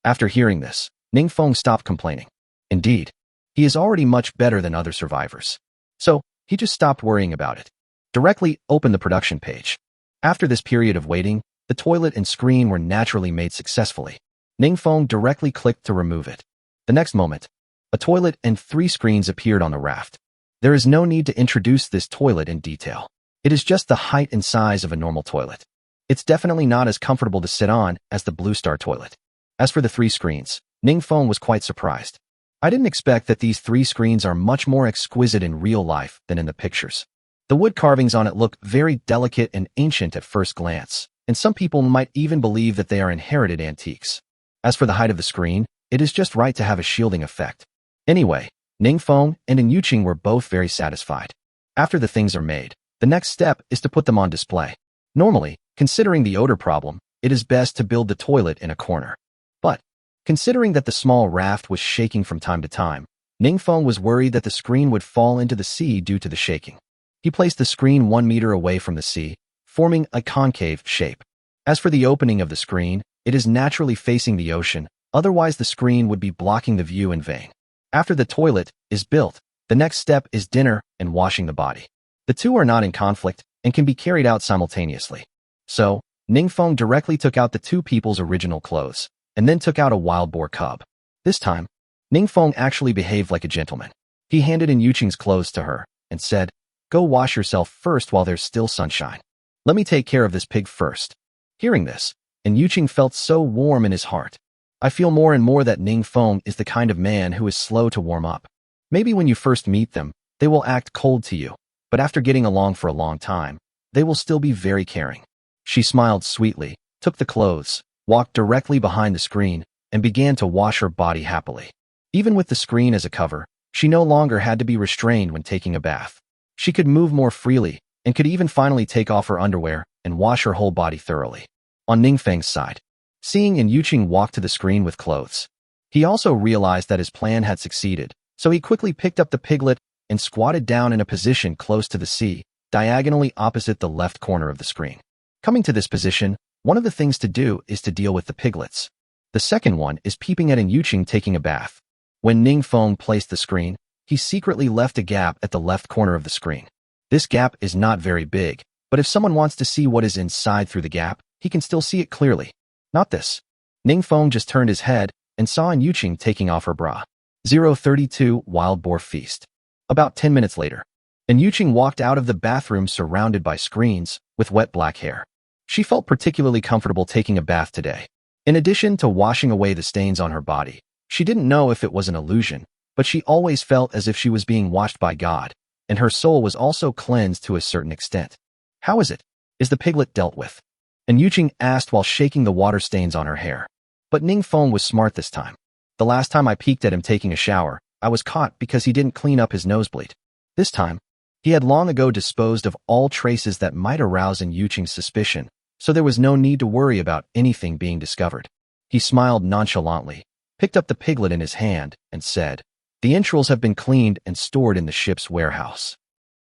After hearing this, Ningfeng stopped complaining. Indeed, he is already much better than other survivors. So, he just stopped worrying about it. Directly open the production page. After this period of waiting, the toilet and screen were naturally made successfully. Ningfeng directly clicked to remove it. The next moment, a toilet and 3 screens appeared on the raft. There is no need to introduce this toilet in detail. It is just the height and size of a normal toilet. It's definitely not as comfortable to sit on as the Blue Star toilet. As for the 3 screens, Ningfeng was quite surprised. I didn't expect that these 3 screens are much more exquisite in real life than in the pictures. The wood carvings on it look very delicate and ancient at first glance, and some people might even believe that they are inherited antiques. As for the height of the screen, it is just right to have a shielding effect. Anyway, Ningfeng and Yuqing were both very satisfied. After the things are made, the next step is to put them on display. Normally, considering the odor problem, it is best to build the toilet in a corner. But, considering that the small raft was shaking from time to time, Ningfeng was worried that the screen would fall into the sea due to the shaking. He placed the screen 1 meter away from the sea, forming a concave shape. As for the opening of the screen, it is naturally facing the ocean, otherwise the screen would be blocking the view in vain. After the toilet is built, the next step is dinner and washing the body. The two are not in conflict and can be carried out simultaneously. So, Ningfeng directly took out the 2 people's original clothes, and then took out a wild boar cub. This time, Ningfeng actually behaved like a gentleman. He handed in Yuqing's clothes to her, and said, "Go wash yourself first while there's still sunshine. Let me take care of this pig first." Hearing this, and Yuqing felt so warm in his heart. I feel more and more that Ningfeng is the kind of man who is slow to warm up. Maybe when you first meet them, they will act cold to you, but after getting along for a long time, they will still be very caring. She smiled sweetly, took the clothes, walked directly behind the screen, and began to wash her body happily. Even with the screen as a cover, she no longer had to be restrained when taking a bath. She could move more freely, and could even finally take off her underwear and wash her whole body thoroughly. On Ningfeng's side, seeing Yuqing walk to the screen with clothes, he also realized that his plan had succeeded, so he quickly picked up the piglet and squatted down in a position close to the sea, diagonally opposite the left corner of the screen. Coming to this position, one of the things to do is to deal with the piglets. The second one is peeping at Yuqing taking a bath. When Ningfeng placed the screen, he secretly left a gap at the left corner of the screen. This gap is not very big, but if someone wants to see what is inside through the gap, he can still see it clearly. Not this. Ningfeng just turned his head and saw Yuqing taking off her bra. 032 Wild Boar Feast. About 10 minutes later, Yuqing walked out of the bathroom surrounded by screens, with wet black hair. She felt particularly comfortable taking a bath today. In addition to washing away the stains on her body, she didn't know if it was an illusion, but she always felt as if she was being watched by God, and her soul was also cleansed to a certain extent. How is it? Is the piglet dealt with? And Yuqing asked while shaking the water stains on her hair. But Ningfeng was smart this time. The last time I peeked at him taking a shower, I was caught because he didn't clean up his nosebleed. This time, he had long ago disposed of all traces that might arouse in Yuqing's suspicion, so there was no need to worry about anything being discovered. He smiled nonchalantly, picked up the piglet in his hand, and said, "The entrails have been cleaned and stored in the ship's warehouse.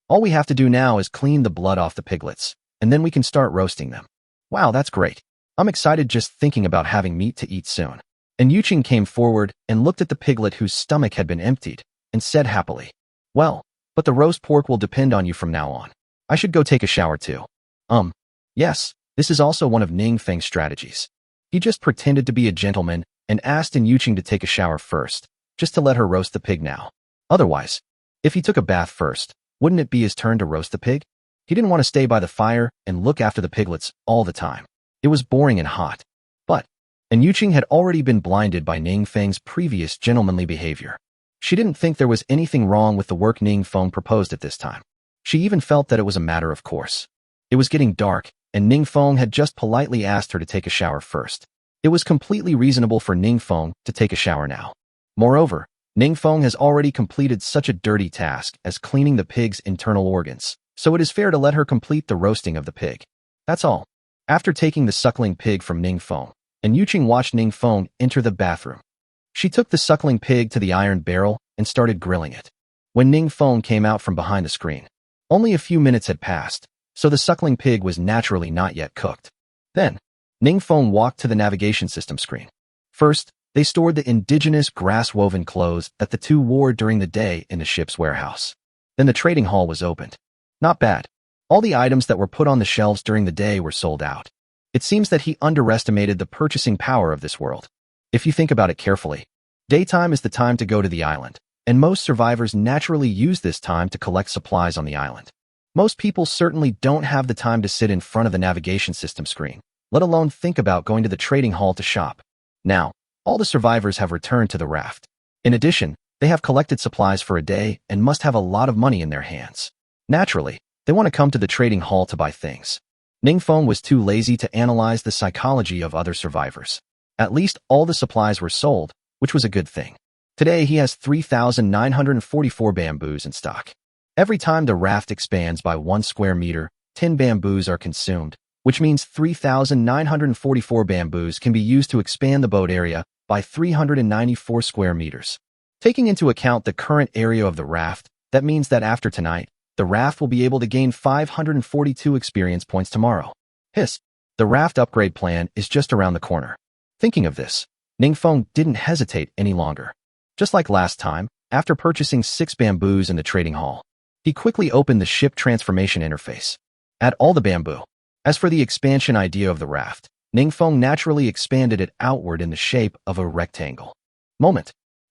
All we have to do now is clean the blood off the piglets, and then we can start roasting them." Wow, that's great. I'm excited just thinking about having meat to eat soon. And Yuqing came forward and looked at the piglet whose stomach had been emptied, and said happily, "Well, but the roast pork will depend on you from now on. I should go take a shower too." Yes, this is also one of Ningfeng's strategies. He just pretended to be a gentleman and asked Yuqing to take a shower first, just to let her roast the pig now. Otherwise, if he took a bath first, wouldn't it be his turn to roast the pig? He didn't want to stay by the fire and look after the piglets all the time. It was boring and hot. And Yuqing had already been blinded by Ningfeng's previous gentlemanly behavior. She didn't think there was anything wrong with the work Ningfeng proposed at this time. She even felt that it was a matter of course. It was getting dark, and Ningfeng had just politely asked her to take a shower first. It was completely reasonable for Ningfeng to take a shower now. Moreover, Ningfeng has already completed such a dirty task as cleaning the pig's internal organs, so it is fair to let her complete the roasting of the pig. That's all. After taking the suckling pig from Ningfeng, and Yuqing watched Ningfeng enter the bathroom. She took the suckling pig to the iron barrel and started grilling it. When Ningfeng came out from behind the screen, only a few minutes had passed, so the suckling pig was naturally not yet cooked. Then, Ningfeng walked to the navigation system screen. First, they stored the indigenous grass-woven clothes that the two wore during the day in the ship's warehouse. Then the trading hall was opened. Not bad. All the items that were put on the shelves during the day were sold out. It seems that he underestimated the purchasing power of this world. If you think about it carefully, daytime is the time to go to the island, and most survivors naturally use this time to collect supplies on the island. Most people certainly don't have the time to sit in front of the navigation system screen, let alone think about going to the trading hall to shop. Now, all the survivors have returned to the raft. In addition, they have collected supplies for a day and must have a lot of money in their hands. Naturally, they want to come to the trading hall to buy things. Ningfeng was too lazy to analyze the psychology of other survivors. At least all the supplies were sold, which was a good thing. Today he has 3,944 bamboos in stock. Every time the raft expands by 1 square meter, 10 bamboos are consumed, which means 3,944 bamboos can be used to expand the boat area by 394 square meters. Taking into account the current area of the raft, that means that after tonight, the raft will be able to gain 542 experience points tomorrow. The raft upgrade plan is just around the corner. Thinking of this, Ningfeng didn't hesitate any longer. Just like last time, after purchasing 6 bamboos in the trading hall, he quickly opened the ship transformation interface. Add all the bamboo. As for the expansion idea of the raft, Ningfeng naturally expanded it outward in the shape of a rectangle.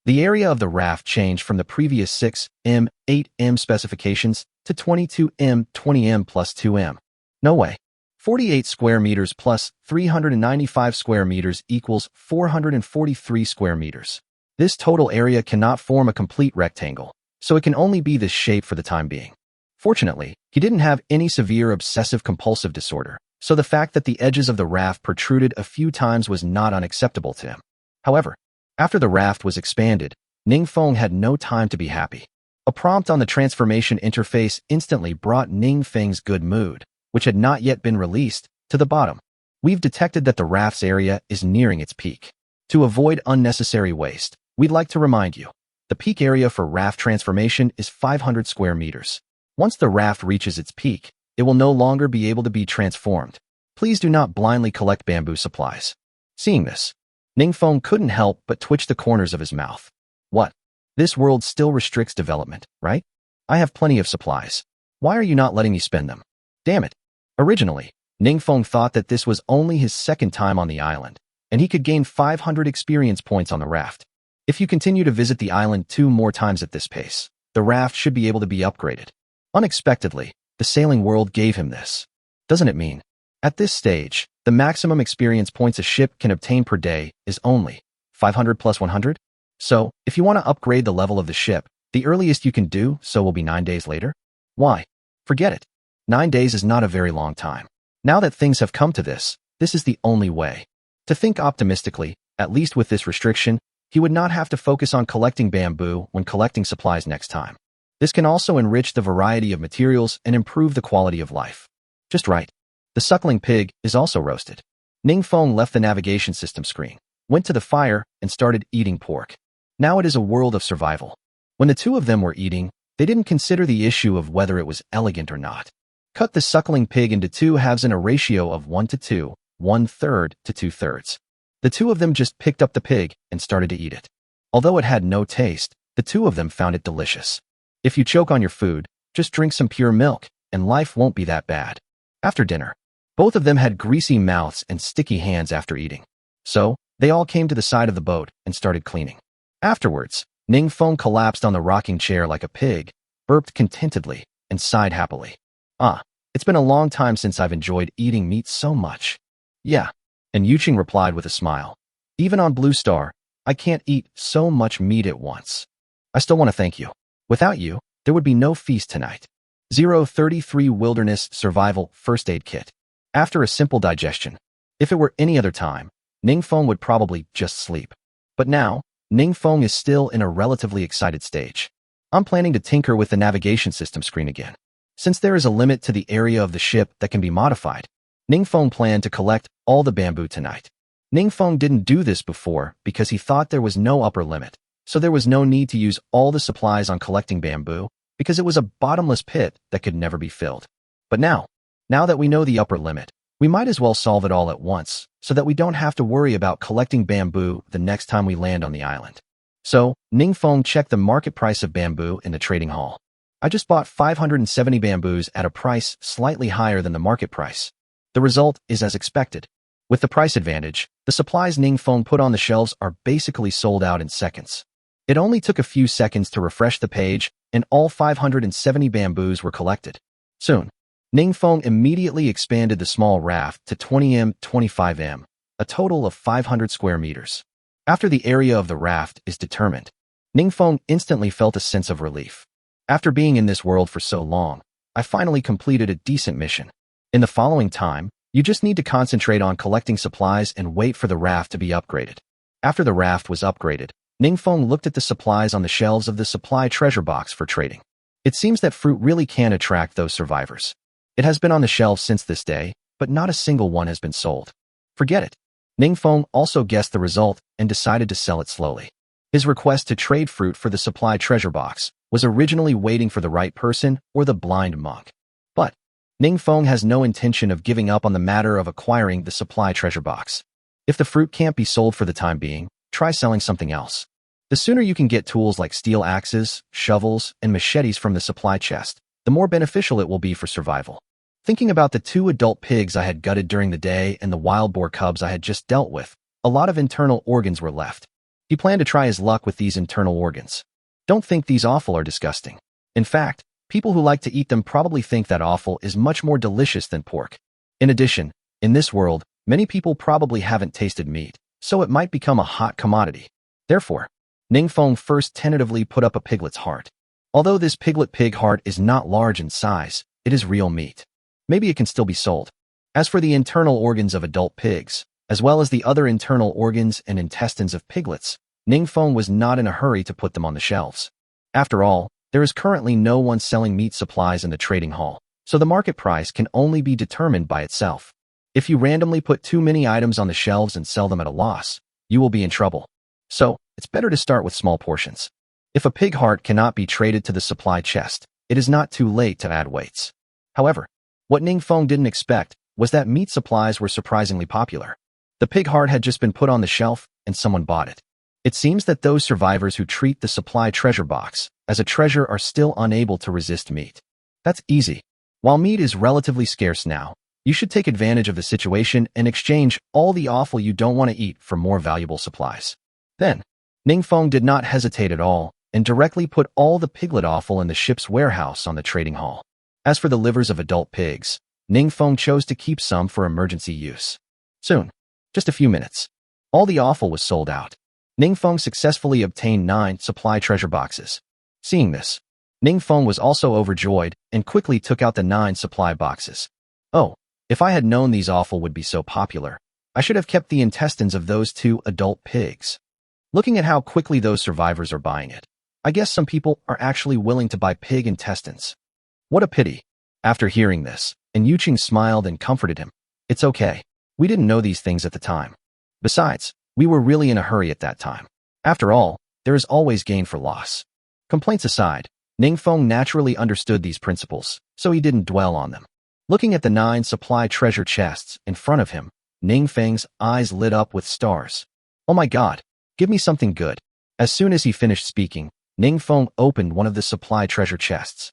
The area of the raft changed from the previous 6m, 8m specifications to 22m, 20m plus 2m. No way. 48 square meters plus 395 square meters equals 443 square meters. This total area cannot form a complete rectangle, so it can only be this shape for the time being. Fortunately, he didn't have any severe obsessive-compulsive disorder, so the fact that the edges of the raft protruded a few times was not unacceptable to him. However, after the raft was expanded, Ningfeng had no time to be happy. A prompt on the transformation interface instantly brought Ningfeng's good mood, which had not yet been released, to the bottom. We've detected that the raft's area is nearing its peak. To avoid unnecessary waste, we'd like to remind you, the peak area for raft transformation is 500 square meters. Once the raft reaches its peak, it will no longer be able to be transformed. Please do not blindly collect bamboo supplies. Seeing this, Ningfeng couldn't help but twitch the corners of his mouth. What? This world still restricts development, right? I have plenty of supplies. Why are you not letting me spend them? Damn it. Originally, Ningfeng thought that this was only his second time on the island, and he could gain 500 experience points on the raft. If you continue to visit the island 2 more times at this pace, the raft should be able to be upgraded. Unexpectedly, the sailing world gave him this. Doesn't it mean? At this stage, The maximum experience points a ship can obtain per day is only 500 plus 100. So, if you want to upgrade the level of the ship, the earliest you can do so will be 9 days later. Why? Forget it. 9 days is not a very long time. Now that things have come to this is the only way. To think optimistically, at least with this restriction, he would not have to focus on collecting bamboo when collecting supplies next time. This can also enrich the variety of materials and improve the quality of life. Just right. The suckling pig is also roasted. Ningfeng left the navigation system screen, went to the fire, and started eating pork. Now it is a world of survival. When the two of them were eating, they didn't consider the issue of whether it was elegant or not. Cut the suckling pig into two halves in a ratio of 1 to 2, 1/3 to 2/3. The two of them just picked up the pig and started to eat it. Although it had no taste, the two of them found it delicious. If you choke on your food, just drink some pure milk, and life won't be that bad. After dinner, both of them had greasy mouths and sticky hands after eating. So, they all came to the side of the boat and started cleaning. Afterwards, Ningfeng collapsed on the rocking chair like a pig, burped contentedly, and sighed happily. It's been a long time since I've enjoyed eating meat so much. Yeah, and Yuqing replied with a smile. Even on Blue Star, I can't eat so much meat at once. I still want to thank you. Without you, there would be no feast tonight. 033 Wilderness Survival First Aid Kit. After a simple digestion, if it were any other time, Ningfeng would probably just sleep. But now, Ningfeng is still in a relatively excited stage. I'm planning to tinker with the navigation system screen again. Since there is a limit to the area of the ship that can be modified, Ningfeng planned to collect all the bamboo tonight. Ningfeng didn't do this before because he thought there was no upper limit, so there was no need to use all the supplies on collecting bamboo because it was a bottomless pit that could never be filled. But now that we know the upper limit, we might as well solve it all at once so that we don't have to worry about collecting bamboo the next time we land on the island. So, Ningfeng checked the market price of bamboo in the trading hall. I just bought 570 bamboos at a price slightly higher than the market price. The result is as expected. With the price advantage, the supplies Ningfeng put on the shelves are basically sold out in seconds. It only took a few seconds to refresh the page, and all 570 bamboos were collected. Soon, Ningfeng immediately expanded the small raft to 20m, 25m, a total of 500 square meters. After the area of the raft is determined, Ningfeng instantly felt a sense of relief. After being in this world for so long, I finally completed a decent mission. In the following time, you just need to concentrate on collecting supplies and wait for the raft to be upgraded. After the raft was upgraded, Ningfeng looked at the supplies on the shelves of the supply treasure box for trading. It seems that fruit really can attract those survivors. It has been on the shelves since this day, but not a single one has been sold. Forget it. Ningfeng also guessed the result and decided to sell it slowly. His request to trade fruit for the supply treasure box was originally waiting for the right person or the blind monk. But Ningfeng has no intention of giving up on the matter of acquiring the supply treasure box. If the fruit can't be sold for the time being, try selling something else. The sooner you can get tools like steel axes, shovels, and machetes from the supply chest, the more beneficial it will be for survival. Thinking about the 2 adult pigs I had gutted during the day and the wild boar cubs I had just dealt with, a lot of internal organs were left. He planned to try his luck with these internal organs. Don't think these offal are disgusting. In fact, people who like to eat them probably think that offal is much more delicious than pork. In addition, in this world, many people probably haven't tasted meat, so it might become a hot commodity. Therefore, Ningfeng first tentatively put up a piglet's heart. Although this piglet pig heart is not large in size, it is real meat. Maybe it can still be sold. As for the internal organs of adult pigs, as well as the other internal organs and intestines of piglets, Ningfeng was not in a hurry to put them on the shelves. After all, there is currently no one selling meat supplies in the trading hall, so the market price can only be determined by itself. If you randomly put too many items on the shelves and sell them at a loss, you will be in trouble. So, it's better to start with small portions. If a pig heart cannot be traded to the supply chest, it is not too late to add weights. However, what Ningfeng didn't expect was that meat supplies were surprisingly popular. The pig heart had just been put on the shelf, and someone bought it. It seems that those survivors who treat the supply treasure box as a treasure are still unable to resist meat. That's easy. While meat is relatively scarce now, you should take advantage of the situation and exchange all the offal you don't want to eat for more valuable supplies. Then, Ningfeng did not hesitate at all and directly put all the piglet offal in the ship's warehouse on the trading hall. As for the livers of adult pigs, Ningfeng chose to keep some for emergency use. Soon, just a few minutes, all the offal was sold out. Ningfeng successfully obtained 9 supply treasure boxes. Seeing this, Ningfeng was also overjoyed and quickly took out the 9 supply boxes. Oh, if I had known these offal would be so popular, I should have kept the intestines of those 2 adult pigs. Looking at how quickly those survivors are buying it, I guess some people are actually willing to buy pig intestines. What a pity. After hearing this, and Yuqing smiled and comforted him. It's okay. We didn't know these things at the time. Besides, we were really in a hurry at that time. After all, there is always gain for loss. Complaints aside, Ningfeng naturally understood these principles, so he didn't dwell on them. Looking at the 9 supply treasure chests in front of him, Ningfeng's eyes lit up with stars. Oh my god, give me something good. As soon as he finished speaking, Ningfeng opened one of the supply treasure chests.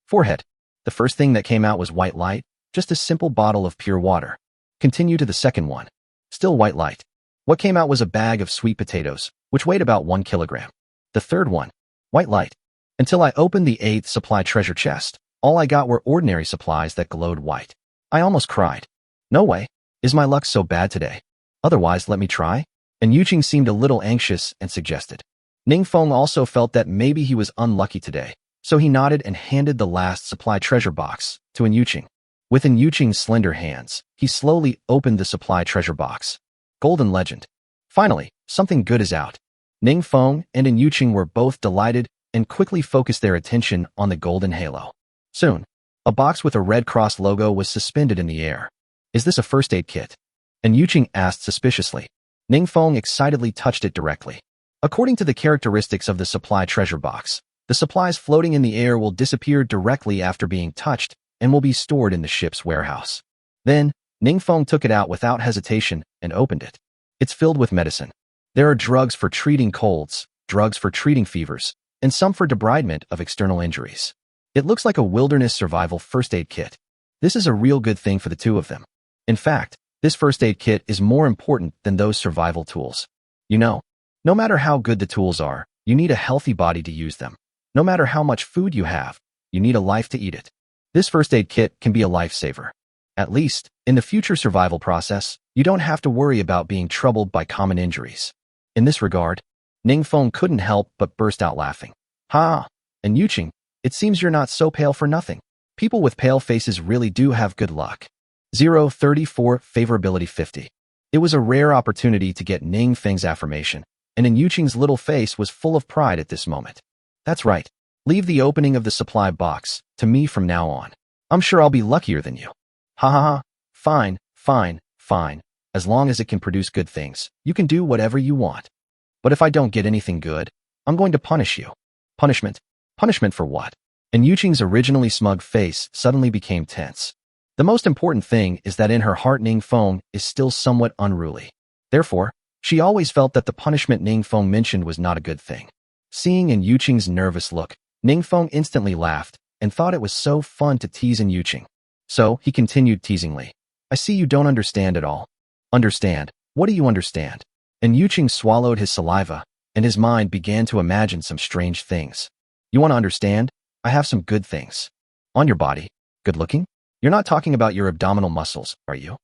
Forehead. The first thing that came out was white light, just a simple bottle of pure water. Continue to the second one. Still white light. What came out was a bag of sweet potatoes, which weighed about 1 kilogram. The third one. White light. Until I opened the 8th supply treasure chest, all I got were ordinary supplies that glowed white. I almost cried. No way. Is my luck so bad today? Otherwise, let me try? And Yuqing seemed a little anxious and suggested. Ningfeng also felt that maybe he was unlucky today, so he nodded and handed the last supply treasure box to Yuqing. Within Yuqing's slender hands, he slowly opened the supply treasure box. Golden Legend. Finally, something good is out. Ningfeng and Yuqing were both delighted and quickly focused their attention on the golden halo. Soon, a box with a Red Cross logo was suspended in the air. Is this a first aid kit? And Yuqing asked suspiciously. Ningfeng excitedly touched it directly. According to the characteristics of the supply treasure box, the supplies floating in the air will disappear directly after being touched and will be stored in the ship's warehouse. Then, Ningfeng took it out without hesitation and opened it. It's filled with medicine. There are drugs for treating colds, drugs for treating fevers, and some for debridement of external injuries. It looks like a wilderness survival first aid kit. This is a real good thing for the 2 of them. In fact, this first aid kit is more important than those survival tools. You know, no matter how good the tools are, you need a healthy body to use them. No matter how much food you have, you need a life to eat it. This first aid kit can be a lifesaver. At least, in the future survival process, you don't have to worry about being troubled by common injuries. In this regard, Ningfeng couldn't help but burst out laughing. Ha! And Yuqing, it seems you're not so pale for nothing. People with pale faces really do have good luck. 034 Favorability 50. It was a rare opportunity to get Ningfeng's affirmation, and Yuqing's little face was full of pride at this moment. That's right. Leave the opening of the supply box to me from now on. I'm sure I'll be luckier than you. Ha ha ha. Fine, fine, fine. As long as it can produce good things, you can do whatever you want. But if I don't get anything good, I'm going to punish you. Punishment? Punishment for what? And Yuqing's originally smug face suddenly became tense. The most important thing is that in her heart Ningfeng is still somewhat unruly. Therefore, she always felt that the punishment Ningfeng mentioned was not a good thing. Seeing Yuqing's nervous look, Ningfeng instantly laughed and thought it was so fun to tease Yuqing. So, he continued teasingly. I see you don't understand at all. Understand? What do you understand? And Yuqing swallowed his saliva, and his mind began to imagine some strange things. You want to understand? I have some good things. On your body. Good looking? You're not talking about your abdominal muscles, are you?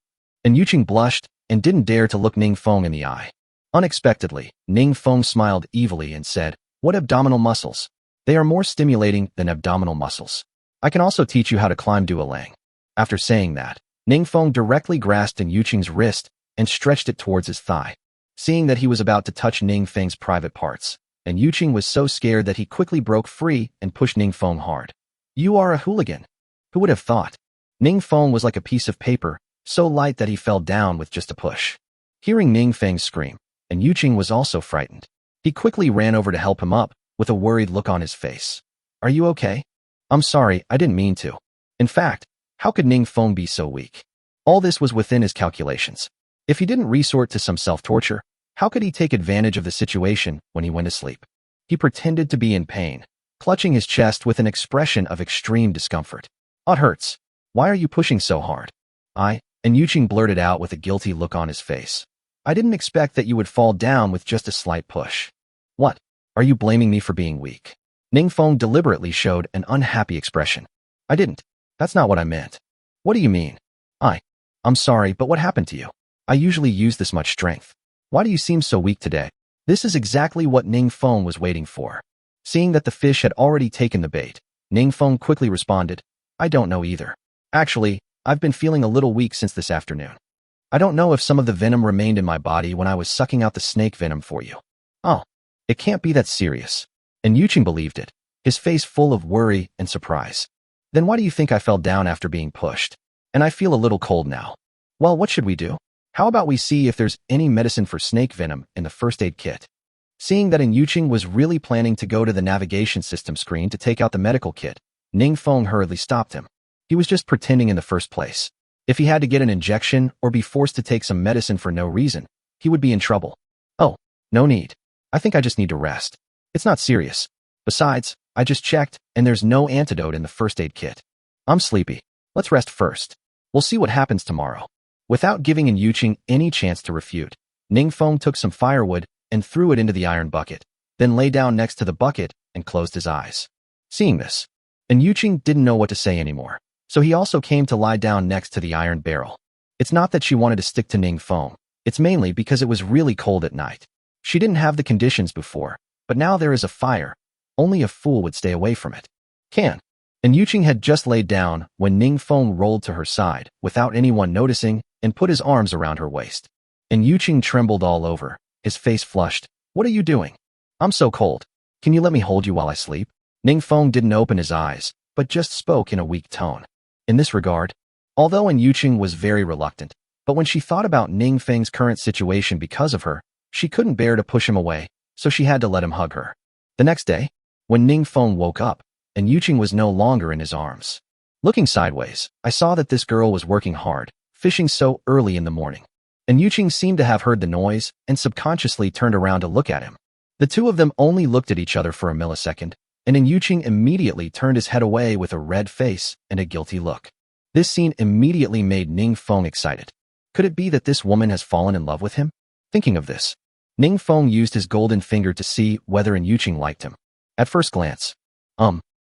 And Yuqing blushed and didn't dare to look Ningfeng in the eye. Unexpectedly, Ningfeng smiled evilly and said, What abdominal muscles? They are more stimulating than abdominal muscles. I can also teach you how to climb duolang. After saying that, Ningfeng directly grasped Yuqing's wrist and stretched it towards his thigh. Seeing that he was about to touch Ningfeng's private parts, and Yuqing was so scared that he quickly broke free and pushed Ningfeng hard. You are a hooligan. Who would have thought? Ningfeng was like a piece of paper, so light that he fell down with just a push. Hearing Ningfeng scream, and Yuqing was also frightened. He quickly ran over to help him up, with a worried look on his face. Are you okay? I'm sorry, I didn't mean to. In fact, how could Ningfeng be so weak? All this was within his calculations. If he didn't resort to some self-torture, how could he take advantage of the situation when he went to sleep? He pretended to be in pain, clutching his chest with an expression of extreme discomfort. It hurts. Why are you pushing so hard? And Yuqing blurted out with a guilty look on his face. I didn't expect that you would fall down with just a slight push. What? Are you blaming me for being weak? Ningfeng deliberately showed an unhappy expression. I didn't. That's not what I meant. What do you mean? I'm sorry, but what happened to you? I usually use this much strength. Why do you seem so weak today? This is exactly what Ning Feng was waiting for. Seeing that the fish had already taken the bait, Ning Feng quickly responded, I don't know either. Actually, I've been feeling a little weak since this afternoon. I don't know if some of the venom remained in my body when I was sucking out the snake venom for you. Oh, it can't be that serious. And Yuqing believed it, his face full of worry and surprise. Then why do you think I fell down after being pushed? And I feel a little cold now. Well, what should we do? How about we see if there's any medicine for snake venom in the first aid kit? Seeing that Yuqing was really planning to go to the navigation system screen to take out the medical kit, Ning Feng hurriedly stopped him. He was just pretending in the first place. If he had to get an injection or be forced to take some medicine for no reason, he would be in trouble. Oh, no need. I think I just need to rest. It's not serious. Besides, I just checked, and there's no antidote in the first aid kit. I'm sleepy. Let's rest first. We'll see what happens tomorrow. Without giving Yuqing any chance to refute, Ning Feng took some firewood and threw it into the iron bucket, then lay down next to the bucket and closed his eyes. Seeing this, Yuqing didn't know what to say anymore, so he also came to lie down next to the iron barrel. It's not that she wanted to stick to Ning Feng, it's mainly because it was really cold at night. She didn't have the conditions before, but now there is a fire. Only a fool would stay away from it. And Yuqing had just laid down when Ning Feng rolled to her side without anyone noticing and put his arms around her waist. And Yuqing trembled all over, his face flushed. What are you doing? I'm so cold. Can you let me hold you while I sleep? Ning Feng didn't open his eyes, but just spoke in a weak tone. In this regard, although Yuqing was very reluctant, but when she thought about Ning Feng's current situation because of her, she couldn't bear to push him away, so she had to let him hug her. The next day, when Ning Feng woke up, and Yuqing was no longer in his arms. Looking sideways, I saw that this girl was working hard, fishing so early in the morning. And Yuqing seemed to have heard the noise and subconsciously turned around to look at him. The two of them only looked at each other for a millisecond, and Yuqing immediately turned his head away with a red face and a guilty look. This scene immediately made Ning Feng excited. Could it be that this woman has fallen in love with him? Thinking of this, Ning Feng used his golden finger to see whether Yuqing liked him. At first glance,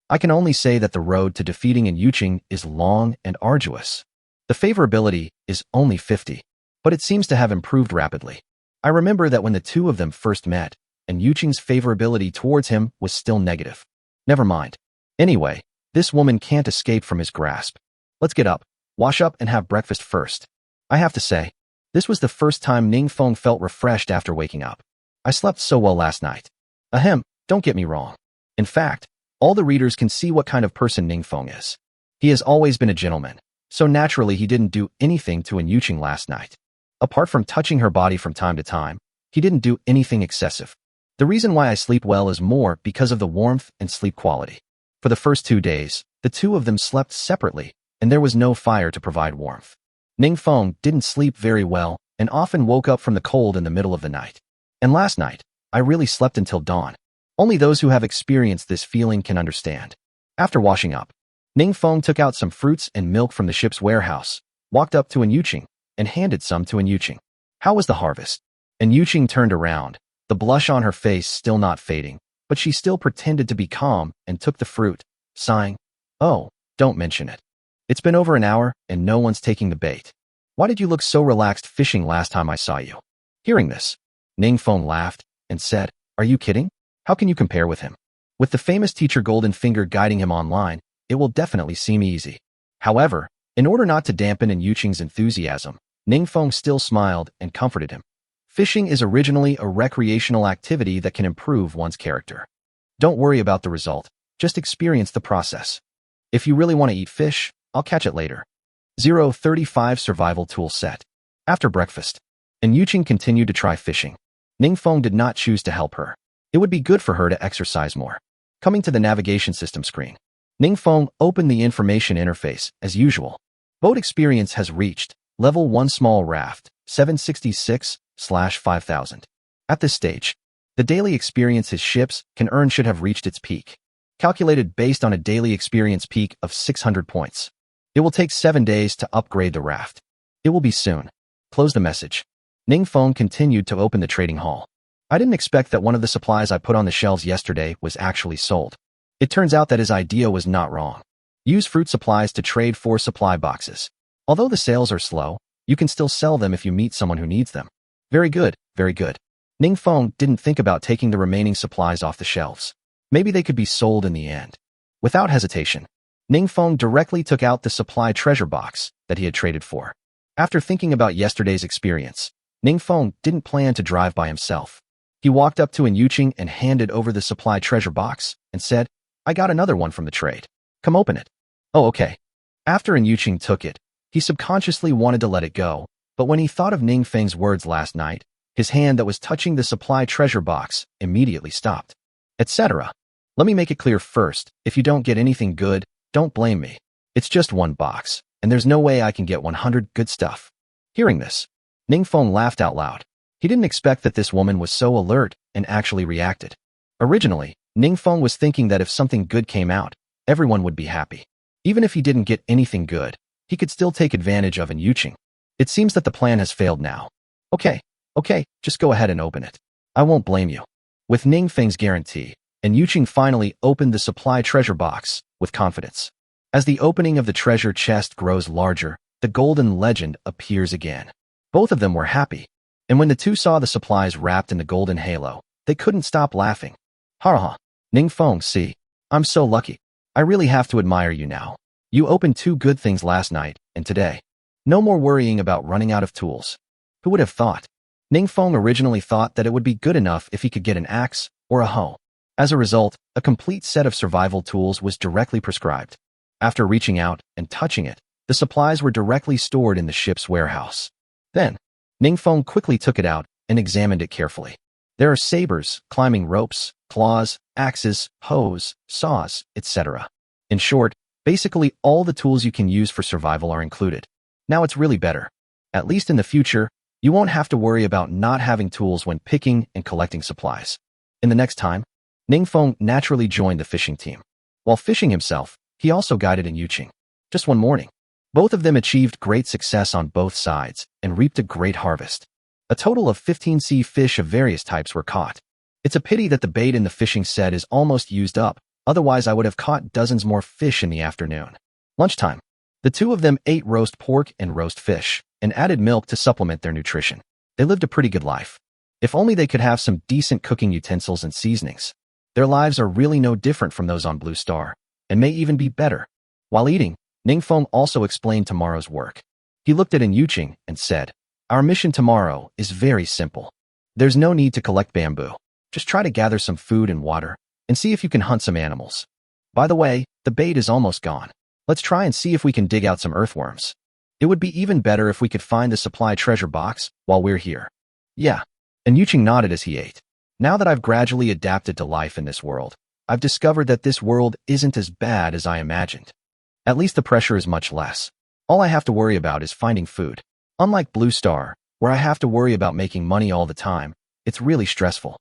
I can only say that the road to defeating Yuqing is long and arduous. The favorability is only 50, but it seems to have improved rapidly. I remember that when the two of them first met, Yuqing's favorability towards him was still negative. Never mind. Anyway, this woman can't escape from his grasp. Let's get up, wash up and have breakfast first. I have to say, this was the first time Ning Feng felt refreshed after waking up. I slept so well last night. Ahem, don't get me wrong. In fact, all the readers can see what kind of person Ning Feng is. He has always been a gentleman, so naturally he didn't do anything to Yuqing last night. Apart from touching her body from time to time, he didn't do anything excessive. The reason why I sleep well is more because of the warmth and sleep quality. For the first 2 days, the two of them slept separately, and there was no fire to provide warmth. Ning Feng didn't sleep very well and often woke up from the cold in the middle of the night. And last night, I really slept until dawn. Only those who have experienced this feeling can understand. After washing up, Ning Feng took out some fruits and milk from the ship's warehouse, walked up to Yuqing, and handed some to Yuqing. How was the harvest? Yuqing turned around, the blush on her face still not fading, but she still pretended to be calm and took the fruit, sighing, Oh, don't mention it. It's been over an hour and no one's taking the bait. Why did you look so relaxed fishing last time I saw you? Hearing this, Ning Feng laughed and said, Are you kidding? How can you compare with him? With the famous teacher Golden Finger guiding him online, it will definitely seem easy. However, in order not to dampen Yuqing's enthusiasm, Ning Feng still smiled and comforted him. Fishing is originally a recreational activity that can improve one's character. Don't worry about the result, just experience the process. If you really want to eat fish, I'll catch it later. 035 Survival Tool Set. After breakfast, Yuqing continued to try fishing. Ning Feng did not choose to help her. It would be good for her to exercise more. Coming to the navigation system screen, Ning Feng opened the information interface as usual. Boat experience has reached level 1 small raft, 766/5000. At this stage, the daily experience his ships can earn should have reached its peak, calculated based on a daily experience peak of 600 points. It will take 7 days to upgrade the raft. It will be soon. Close the message. Ning Feng continued to open the trading hall. I didn't expect that one of the supplies I put on the shelves yesterday was actually sold. It turns out that his idea was not wrong. Use fruit supplies to trade 4 supply boxes. Although the sales are slow, You can still sell them if you meet someone who needs them. Very good, very good. Ning Feng didn't think about taking the remaining supplies off the shelves. Maybe they could be sold in the end. Without hesitation, Ning Feng directly took out the supply treasure box that he had traded for. After thinking about yesterday's experience, Ning Feng didn't plan to drive by himself. He walked up to An Yuqing and handed over the supply treasure box and said, "I got another one from the trade. Come open it." "Oh, okay." After An Yuqing took it, he subconsciously wanted to let it go, but when he thought of Ning Feng's words last night, his hand that was touching the supply treasure box immediately stopped. Etc. Let me make it clear first, if you don't get anything good, don't blame me. It's just one box, and there's no way I can get 100 good stuff. Hearing this, Ning Feng laughed out loud. He didn't expect that this woman was so alert and actually reacted. Originally, Ning Feng was thinking that if something good came out, everyone would be happy. Even if he didn't get anything good, he could still take advantage of An Yuqing. It seems that the plan has failed now. Okay, just go ahead and open it. I won't blame you. With Ning Feng's guarantee, An Yuqing finally opened the supply treasure box with confidence. As the opening of the treasure chest grows larger, the golden legend appears again. Both of them were happy, and when the two saw the supplies wrapped in the golden halo, they couldn't stop laughing. Ha ha, Ning Feng, see, I'm so lucky. I really have to admire you now. You opened 2 good things last night and today. No more worrying about running out of tools. Who would have thought? Ning Feng originally thought that it would be good enough if he could get an axe or a hoe. As a result, a complete set of survival tools was directly prescribed. After reaching out and touching it, the supplies were directly stored in the ship's warehouse. Then, Ning Feng quickly took it out and examined it carefully. There are sabers, climbing ropes, claws, axes, hoes, saws, etc. In short, basically all the tools you can use for survival are included. Now it's really better. At least in the future, you won't have to worry about not having tools when picking and collecting supplies. In the next time, Ning Feng naturally joined the fishing team. While fishing himself, he also guided An Yuqing. Just one morning, both of them achieved great success on both sides and reaped a great harvest. A total of 15 sea fish of various types were caught. It's a pity that the bait in the fishing set is almost used up, otherwise I would have caught dozens more fish in the afternoon. Lunchtime, the two of them ate roast pork and roast fish, and added milk to supplement their nutrition. They lived a pretty good life. If only they could have some decent cooking utensils and seasonings. Their lives are really no different from those on Blue Star, and may even be better. While eating, Ning Feng also explained tomorrow's work. He looked at An Yuqing and said, "Our mission tomorrow is very simple. There's no need to collect bamboo. Just try to gather some food and water, and see if you can hunt some animals. By the way, the bait is almost gone. Let's try and see if we can dig out some earthworms. It would be even better if we could find the supply treasure box while we're here." "Yeah." An Yuqing nodded as he ate. "Now that I've gradually adapted to life in this world, I've discovered that this world isn't as bad as I imagined. At least the pressure is much less. All I have to worry about is finding food. Unlike Blue Star, where I have to worry about making money all the time, it's really stressful."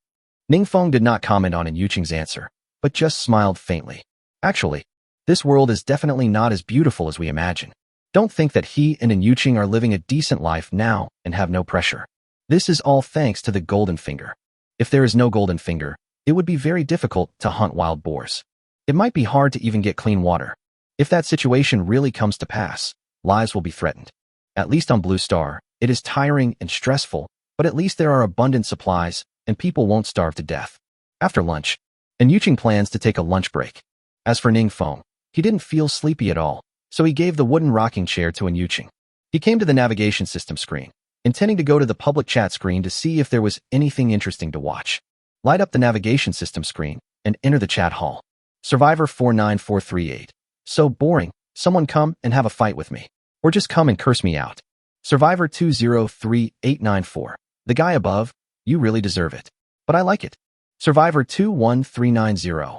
Ning Feng did not comment on An Yuqing's answer, but just smiled faintly. "Actually, this world is definitely not as beautiful as we imagine. Don't think that he and An Yuqing are living a decent life now and have no pressure. This is all thanks to the golden finger. If there is no golden finger, it would be very difficult to hunt wild boars. It might be hard to even get clean water. If that situation really comes to pass, lives will be threatened. At least on Blue Star, it is tiring and stressful, but at least there are abundant supplies, and people won't starve to death." After lunch, An Yuqing plans to take a lunch break. As for Ning Feng, he didn't feel sleepy at all, so he gave the wooden rocking chair to An Yuqing. He came to the navigation system screen, intending to go to the public chat screen to see if there was anything interesting to watch. Light up the navigation system screen and enter the chat hall. "Survivor 49438. So boring. Someone come and have a fight with me. Or just come and curse me out. Survivor 203894. The guy above, you really deserve it. But I like it. Survivor 21390.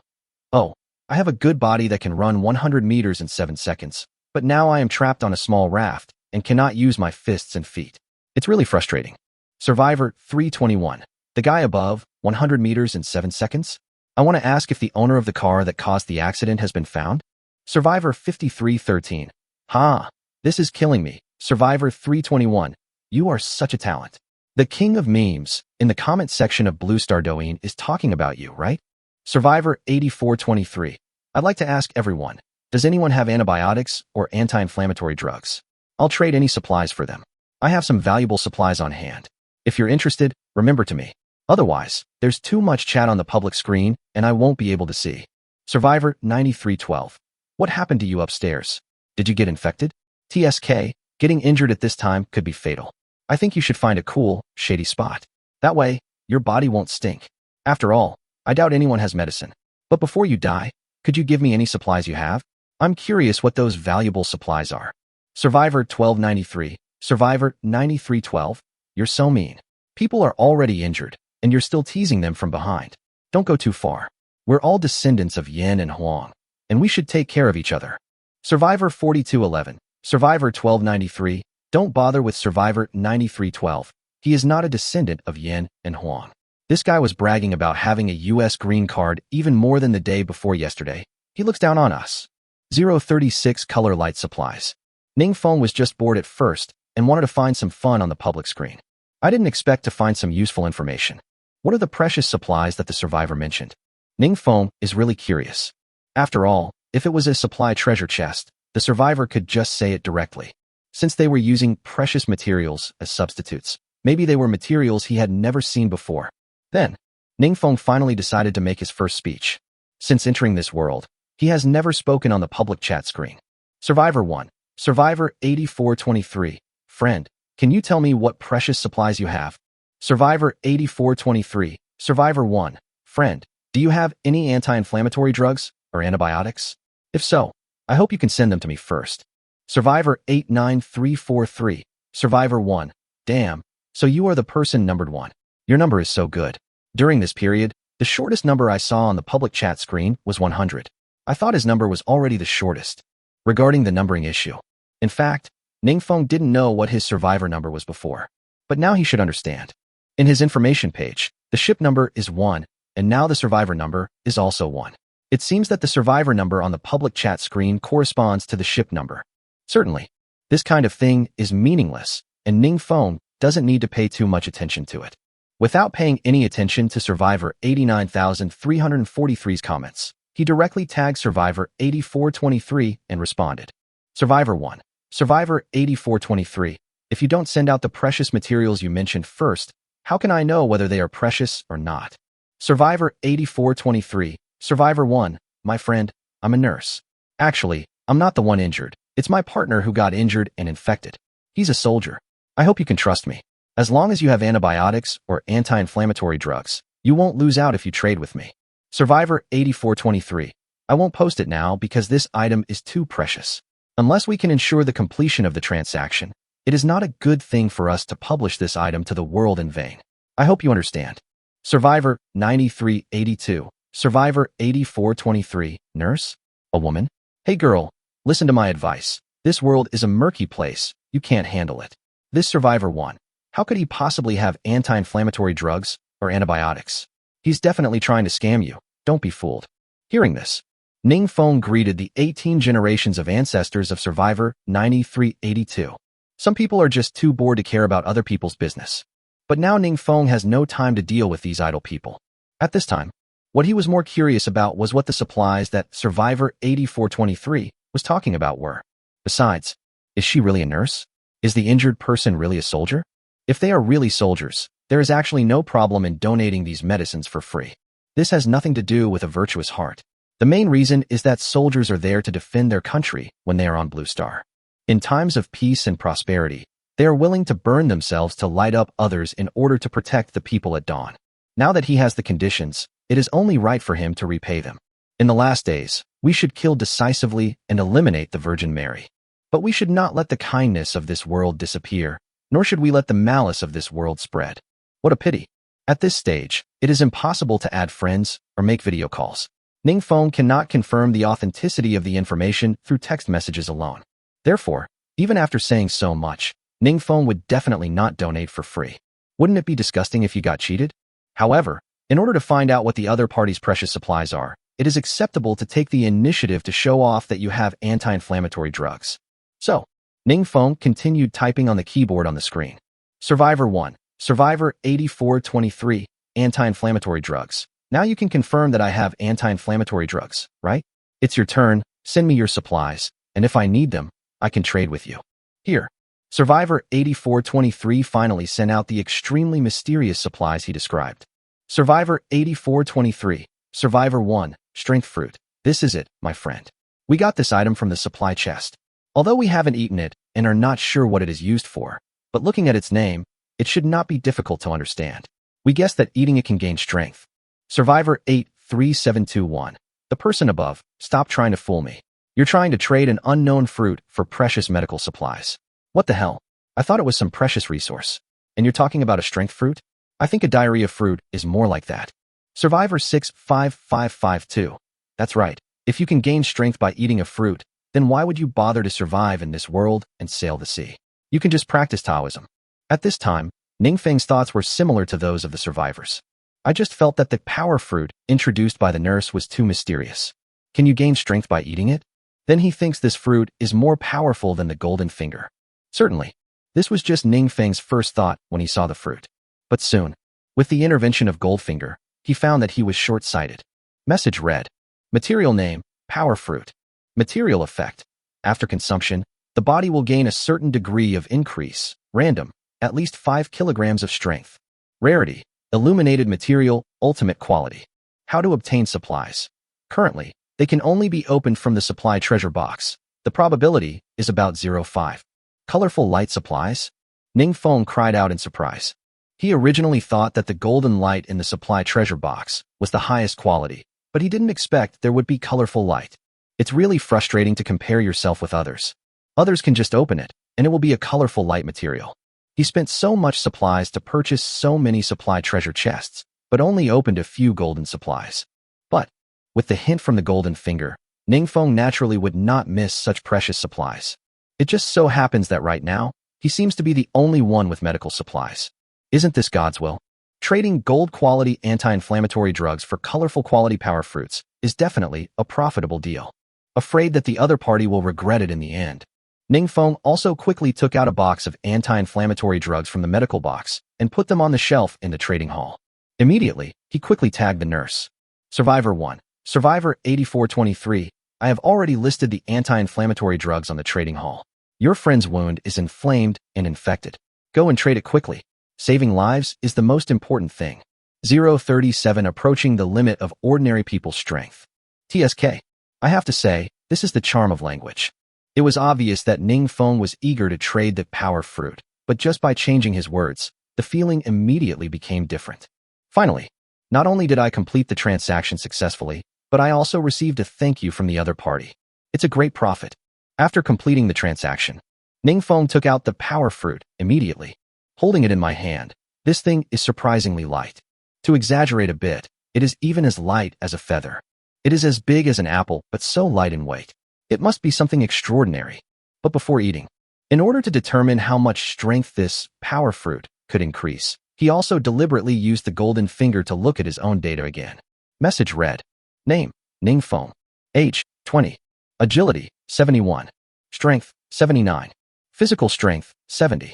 Oh, I have a good body that can run 100 meters in 7 seconds, but now I am trapped on a small raft and cannot use my fists and feet. It's really frustrating. Survivor 321. The guy above, 100 meters in 7 seconds? I want to ask if the owner of the car that caused the accident has been found? Survivor 5313. Ha, this is killing me. Survivor 321. You are such a talent. The king of memes in the comment section of Blue Star Douyin is talking about you, right? Survivor 8423. I'd like to ask everyone, does anyone have antibiotics or anti-inflammatory drugs? I'll trade any supplies for them. I have some valuable supplies on hand. If you're interested, remember to me. Otherwise, there's too much chat on the public screen and I won't be able to see. Survivor 9312. What happened to you upstairs? Did you get infected? TSK, getting injured at this time could be fatal. I think you should find a cool, shady spot. That way, your body won't stink. After all, I doubt anyone has medicine. But before you die, could you give me any supplies you have? I'm curious what those valuable supplies are. Survivor 1293. Survivor 9312. You're so mean. People are already injured, and you're still teasing them from behind. Don't go too far. We're all descendants of Yin and Huang, and we should take care of each other. Survivor 4211. Survivor 1293. Don't bother with Survivor 9312. He is not a descendant of Yin and Huang. This guy was bragging about having a US green card even more than the day before yesterday. He looks down on us. 036 Color Light Supplies. Ningfeng was just bored at first and wanted to find some fun on the public screen. I didn't expect to find some useful information. What are the precious supplies that the survivor mentioned? Ningfeng is really curious. After all, if it was a supply treasure chest, the survivor could just say it directly. Since they were using precious materials as substitutes, maybe they were materials he had never seen before. Then, Ningfeng finally decided to make his first speech. Since entering this world, he has never spoken on the public chat screen. Survivor 1. Survivor 8423. Friend, can you tell me what precious supplies you have? Survivor 8423. Survivor 1. Friend, do you have any anti-inflammatory drugs or antibiotics? If so, I hope you can send them to me first. Survivor 89343. Survivor 1. Damn, so you are the person numbered 1. Your number is so good. During this period, the shortest number I saw on the public chat screen was 100. I thought his number was already the shortest. Regarding the numbering issue. In fact, Ningfeng didn't know what his survivor number was before. But now he should understand. In his information page, the ship number is 1, and now the survivor number is also 1. It seems that the survivor number on the public chat screen corresponds to the ship number. Certainly, this kind of thing is meaningless, and Ningfeng doesn't need to pay too much attention to it. Without paying any attention to Survivor 89,343's comments, he directly tagged Survivor 8423 and responded. Survivor 1. Survivor 8423. If you don't send out the precious materials you mentioned first, how can I know whether they are precious or not? Survivor 8423. Survivor 1. My friend, I'm a nurse. Actually, I'm not the one injured. It's my partner who got injured and infected. He's a soldier. I hope you can trust me. As long as you have antibiotics or anti-inflammatory drugs, you won't lose out if you trade with me. Survivor 8423. I won't post it now because this item is too precious. Unless we can ensure the completion of the transaction, it is not a good thing for us to publish this item to the world in vain. I hope you understand. Survivor 9382. Survivor 8423. Nurse? A woman? Hey girl, listen to my advice. This world is a murky place. You can't handle it. This Survivor 1. How could he possibly have anti-inflammatory drugs or antibiotics? He's definitely trying to scam you. Don't be fooled. Hearing this, Ningfeng greeted the 18 generations of ancestors of Survivor 9382. Some people are just too bored to care about other people's business. But now Ningfeng has no time to deal with these idle people. At this time, what he was more curious about was what the supplies that Survivor 8423 was talking about were. Besides, is she really a nurse? Is the injured person really a soldier? If they are really soldiers, there is actually no problem in donating these medicines for free. This has nothing to do with a virtuous heart. The main reason is that soldiers are there to defend their country when they are on Blue Star. In times of peace and prosperity, they are willing to burn themselves to light up others in order to protect the people at dawn. Now that he has the conditions, it is only right for him to repay them. In the last days, we should kill decisively and eliminate the Virgin Mary. But we should not let the kindness of this world disappear, nor should we let the malice of this world spread. What a pity. At this stage, it is impossible to add friends or make video calls. Ningfeng cannot confirm the authenticity of the information through text messages alone. Therefore, even after saying so much, Ningfeng would definitely not donate for free. Wouldn't it be disgusting if you got cheated? However, in order to find out what the other party's precious supplies are, it is acceptable to take the initiative to show off that you have anti-inflammatory drugs. So, Ningfeng continued typing on the keyboard on the screen. Survivor 1. Survivor 8423. Anti-inflammatory drugs. Now you can confirm that I have anti-inflammatory drugs, right? It's your turn. Send me your supplies, and if I need them, I can trade with you. Here. Survivor 8423 finally sent out the extremely mysterious supplies he described. Survivor 8423, Survivor 1, Strength Fruit. This is it, my friend. We got this item from the supply chest. Although we haven't eaten it and are not sure what it is used for, but looking at its name, it should not be difficult to understand. We guess that eating it can gain strength. Survivor 83721. The person above, stop trying to fool me. You're trying to trade an unknown fruit for precious medical supplies. What the hell? I thought it was some precious resource. And you're talking about a strength fruit? I think a diarrhea fruit is more like that. Survivor 65552. That's right. If you can gain strength by eating a fruit, then why would you bother to survive in this world and sail the sea? You can just practice Taoism. At this time, Ningfeng's thoughts were similar to those of the survivors. I just felt that the power fruit introduced by the nurse was too mysterious. Can you gain strength by eating it? Then he thinks this fruit is more powerful than the golden finger. Certainly. This was just Ningfeng's first thought when he saw the fruit. But soon, with the intervention of Goldfinger, he found that he was short-sighted. Message read. Material name, power fruit. Material effect. After consumption, the body will gain a certain degree of increase, random, at least 5 kilograms of strength. Rarity, illuminated material, ultimate quality. How to obtain supplies. Currently, they can only be opened from the supply treasure box. The probability is about 0.5. Colorful light supplies? Ningfeng cried out in surprise. He originally thought that the golden light in the supply treasure box was the highest quality, but he didn't expect there would be colorful light. It's really frustrating to compare yourself with others. Others can just open it, and it will be a colorful light material. He spent so much supplies to purchase so many supply treasure chests, but only opened a few golden supplies. But, with the hint from the golden finger, Ningfeng naturally would not miss such precious supplies. It just so happens that right now, he seems to be the only one with medical supplies. Isn't this God's will? Trading gold-quality anti-inflammatory drugs for colorful quality power fruits is definitely a profitable deal. Afraid that the other party will regret it in the end, Ningfeng also quickly took out a box of anti-inflammatory drugs from the medical box and put them on the shelf in the trading hall. Immediately, he quickly tagged the nurse. Survivor 1, Survivor 8423, I have already listed the anti-inflammatory drugs on the trading hall. Your friend's wound is inflamed and infected. Go and trade it quickly. Saving lives is the most important thing. 037 approaching the limit of ordinary people's strength. TSK. I have to say, this is the charm of language. It was obvious that Ningfeng was eager to trade the power fruit, but just by changing his words, the feeling immediately became different. Finally, not only did I complete the transaction successfully, but I also received a thank you from the other party. It's a great profit. After completing the transaction, Ningfeng took out the power fruit immediately. Holding it in my hand, this thing is surprisingly light. To exaggerate a bit, it is even as light as a feather. It is as big as an apple, but so light in weight. It must be something extraordinary. But before eating, in order to determine how much strength this power fruit could increase, he also deliberately used the golden finger to look at his own data again. Message read. Name, Ningfeng. Age, 20. Agility, 71. Strength, 79. Physical strength, 70.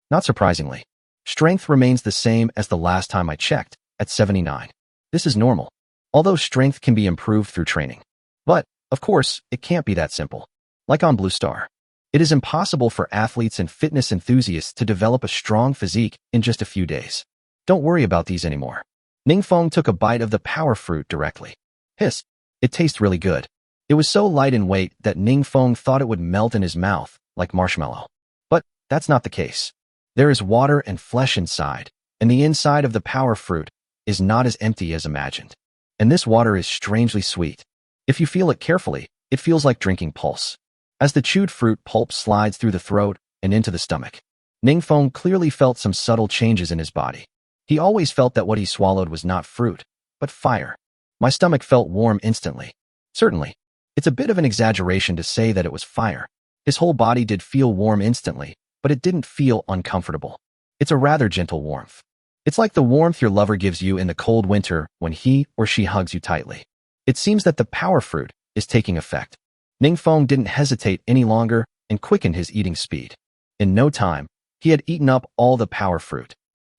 Not surprisingly, strength remains the same as the last time I checked, at 79. This is normal, although strength can be improved through training. But, of course, it can't be that simple. Like on Blue Star, it is impossible for athletes and fitness enthusiasts to develop a strong physique in just a few days. Don't worry about these anymore. Ningfeng took a bite of the power fruit directly. Hiss. It tastes really good. It was so light in weight that Ningfeng thought it would melt in his mouth, like marshmallow. But that's not the case. There is water and flesh inside, and the inside of the power fruit is not as empty as imagined. And this water is strangely sweet. If you feel it carefully, it feels like drinking pulse. As the chewed fruit pulp slides through the throat and into the stomach, Ningfeng clearly felt some subtle changes in his body. He always felt that what he swallowed was not fruit, but fire. My stomach felt warm instantly. Certainly, it's a bit of an exaggeration to say that it was fire. His whole body did feel warm instantly, but it didn't feel uncomfortable. It's a rather gentle warmth. It's like the warmth your lover gives you in the cold winter when he or she hugs you tightly. It seems that the power fruit is taking effect. Ningfeng didn't hesitate any longer and quickened his eating speed. In no time, he had eaten up all the power fruit.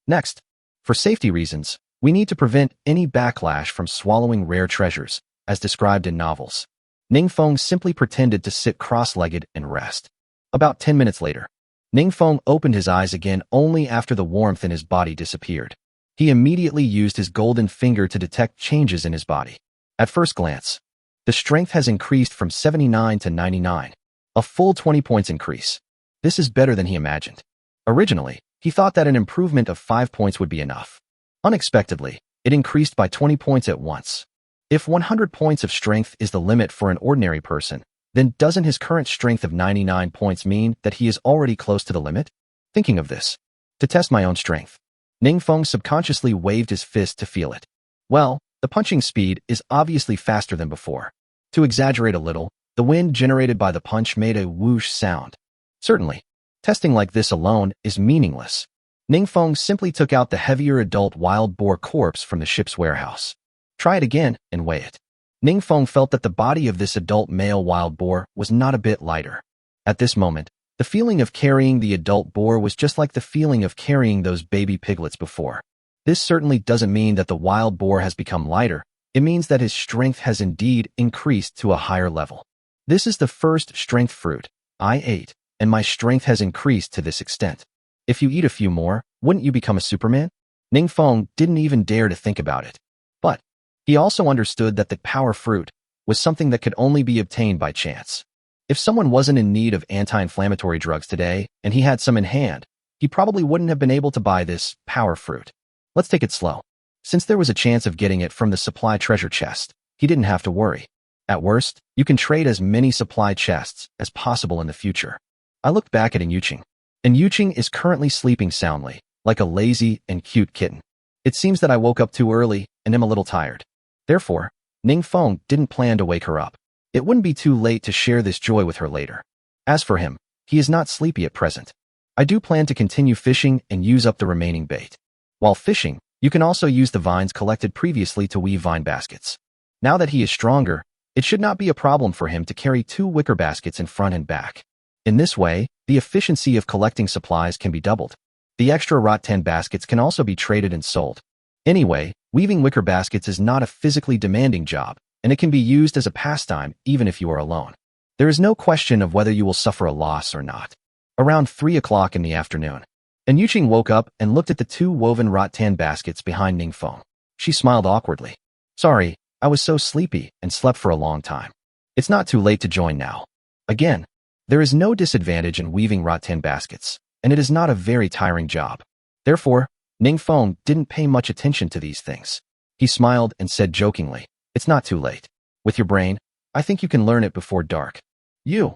Next, for safety reasons, we need to prevent any backlash from swallowing rare treasures, as described in novels. Ningfeng simply pretended to sit cross-legged and rest. About 10 minutes later, Ningfeng opened his eyes again only after the warmth in his body disappeared. He immediately used his golden finger to detect changes in his body. At first glance, the strength has increased from 79 to 99, a full 20 points increase. This is better than he imagined. Originally, he thought that an improvement of 5 points would be enough. Unexpectedly, it increased by 20 points at once. If 100 points of strength is the limit for an ordinary person, then doesn't his current strength of 99 points mean that he is already close to the limit? Thinking of this, to test my own strength, Ningfeng subconsciously waved his fist to feel it. Well, the punching speed is obviously faster than before. To exaggerate a little, the wind generated by the punch made a whoosh sound. Certainly, testing like this alone is meaningless. Ningfeng simply took out the heavier adult wild boar corpse from the ship's warehouse. Try it again and weigh it. Ningfeng felt that the body of this adult male wild boar was not a bit lighter. At this moment, the feeling of carrying the adult boar was just like the feeling of carrying those baby piglets before. This certainly doesn't mean that the wild boar has become lighter. It means that his strength has indeed increased to a higher level. This is the first strength fruit I ate, and my strength has increased to this extent. If you eat a few more, wouldn't you become a Superman? Ningfeng didn't even dare to think about it. But he also understood that the power fruit was something that could only be obtained by chance. If someone wasn't in need of anti-inflammatory drugs today, and he had some in hand, he probably wouldn't have been able to buy this power fruit. Let's take it slow. Since there was a chance of getting it from the supply treasure chest, he didn't have to worry. At worst, you can trade as many supply chests as possible in the future. I looked back at Yuqing. Yuqing is currently sleeping soundly, like a lazy and cute kitten. It seems that I woke up too early and am a little tired. Therefore, Ningfeng didn't plan to wake her up. It wouldn't be too late to share this joy with her later. As for him, he is not sleepy at present. I do plan to continue fishing and use up the remaining bait. While fishing, you can also use the vines collected previously to weave vine baskets. Now that he is stronger, it should not be a problem for him to carry 2 wicker baskets in front and back. In this way, the efficiency of collecting supplies can be doubled. The extra rattan baskets can also be traded and sold. Anyway, weaving wicker baskets is not a physically demanding job, and it can be used as a pastime even if you are alone. There is no question of whether you will suffer a loss or not. Around 3 o'clock in the afternoon, Yuqing woke up and looked at the 2 woven rattan baskets behind Ningfeng. She smiled awkwardly. Sorry, I was so sleepy and slept for a long time. It's not too late to join now. Again, there is no disadvantage in weaving rattan baskets, and it is not a very tiring job. Therefore, Ningfeng didn't pay much attention to these things. He smiled and said jokingly, it's not too late. With your brain, I think you can learn it before dark. You.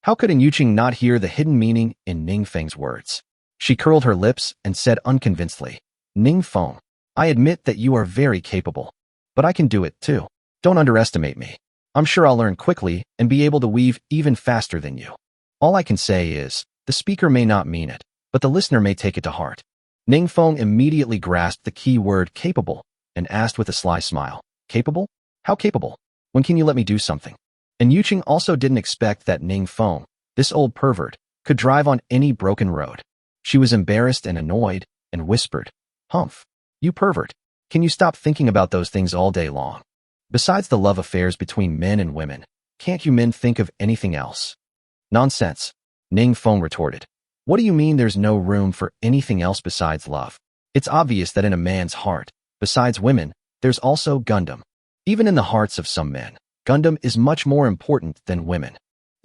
How could Yuqing not hear the hidden meaning in Ningfeng's words? She curled her lips and said unconvincedly, Ningfeng, I admit that you are very capable. But I can do it too. Don't underestimate me. I'm sure I'll learn quickly and be able to weave even faster than you. All I can say is, the speaker may not mean it, but the listener may take it to heart. Ningfeng immediately grasped the key word capable and asked with a sly smile, Capable? How capable? When can you let me do something? And Yuqing also didn't expect that Ningfeng, this old pervert, could drive on any broken road. She was embarrassed and annoyed and whispered, Humph, you pervert. Can you stop thinking about those things all day long? Besides the love affairs between men and women, can't you men think of anything else? Nonsense, Ningfeng retorted. What do you mean there's no room for anything else besides love? It's obvious that in a man's heart, besides women, there's also Gundam. Even in the hearts of some men, Gundam is much more important than women.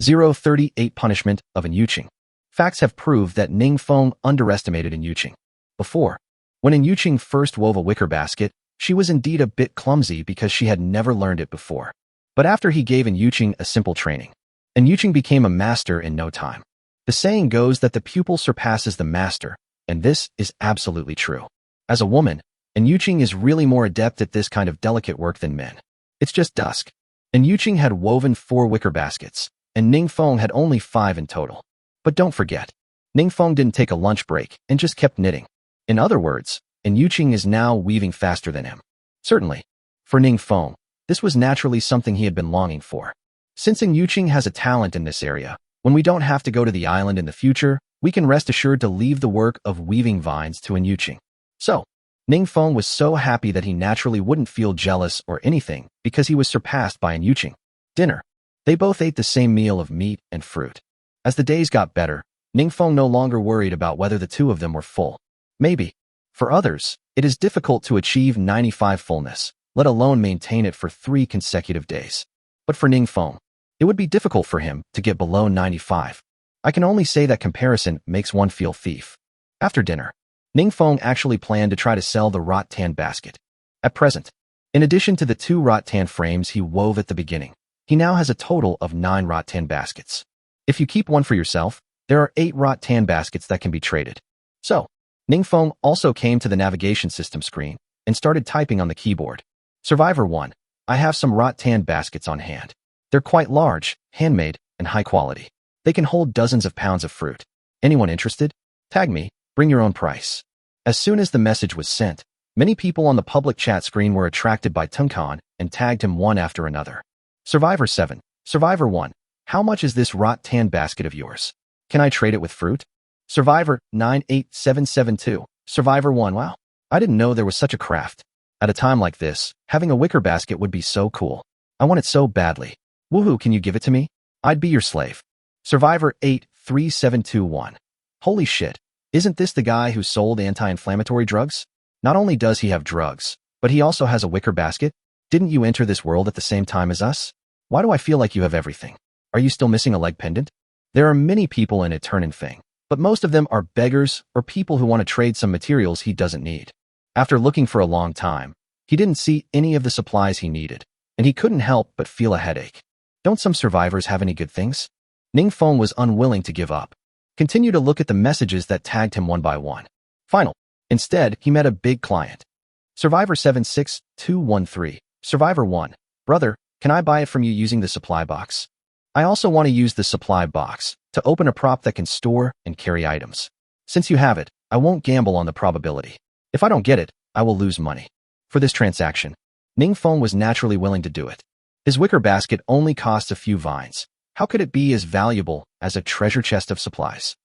038 Punishment of Yuqing. Facts have proved that Ningfeng underestimated Yuqing. Before, when Yuqing first wove a wicker basket, she was indeed a bit clumsy because she had never learned it before. But after he gave Yuqing a simple training, Yuqing became a master in no time. The saying goes that the pupil surpasses the master, and this is absolutely true. As a woman, Yuqing is really more adept at this kind of delicate work than men. It's just dusk. Yuqing had woven 4 wicker baskets, and Ningfeng had only 5 in total. But don't forget, Ningfeng didn't take a lunch break and just kept knitting. In other words, Yuqing is now weaving faster than him. Certainly, for Ningfeng, this was naturally something he had been longing for. Since Yuqing has a talent in this area, when we don't have to go to the island in the future, we can rest assured to leave the work of weaving vines to Yuqing. So, Ningfeng was so happy that he naturally wouldn't feel jealous or anything because he was surpassed by Yuqing. Dinner. They both ate the same meal of meat and fruit. As the days got better, Ningfeng no longer worried about whether the two of them were full. Maybe. For others, it is difficult to achieve 95 fullness, let alone maintain it for 3 consecutive days. But for Ningfeng, it would be difficult for him to get below 95. I can only say that comparison makes one feel thief. After dinner, Ningfeng actually planned to try to sell the rattan basket. At present, in addition to the 2 rattan frames he wove at the beginning, he now has a total of 9 rattan baskets. If you keep one for yourself, there are 8 rattan baskets that can be traded. So, Ningfeng also came to the navigation system screen and started typing on the keyboard. Survivor 1, I have some rattan baskets on hand. They're quite large, handmade, and high quality. They can hold dozens of pounds of fruit. Anyone interested? Tag me, bring your own price. As soon as the message was sent, many people on the public chat screen were attracted by Tungkan and tagged him one after another. Survivor 7, Survivor 1, how much is this rattan basket of yours? Can I trade it with fruit? Survivor 98772, Survivor 1, wow, I didn't know there was such a craft. At a time like this, having a wicker basket would be so cool. I want it so badly. Woohoo, can you give it to me? I'd be your slave. Survivor 83721. Holy shit, isn't this the guy who sold anti-inflammatory drugs? Not only does he have drugs, but he also has a wicker basket? Didn't you enter this world at the same time as us? Why do I feel like you have everything? Are you still missing a leg pendant? There are many people in Eternanfing, but most of them are beggars or people who want to trade some materials he doesn't need. After looking for a long time, he didn't see any of the supplies he needed, and he couldn't help but feel a headache. Don't some survivors have any good things? Ningfeng was unwilling to give up. Continue to look at the messages that tagged him one by one. Final. Instead, he met a big client. Survivor 76213. Survivor 1. Brother, can I buy it from you using the supply box? I also want to use the supply box to open a prop that can store and carry items. Since you have it, I won't gamble on the probability. If I don't get it, I will lose money. For this transaction, Ningfeng was naturally willing to do it. His wicker basket only costs a few vines. How could it be as valuable as a treasure chest of supplies?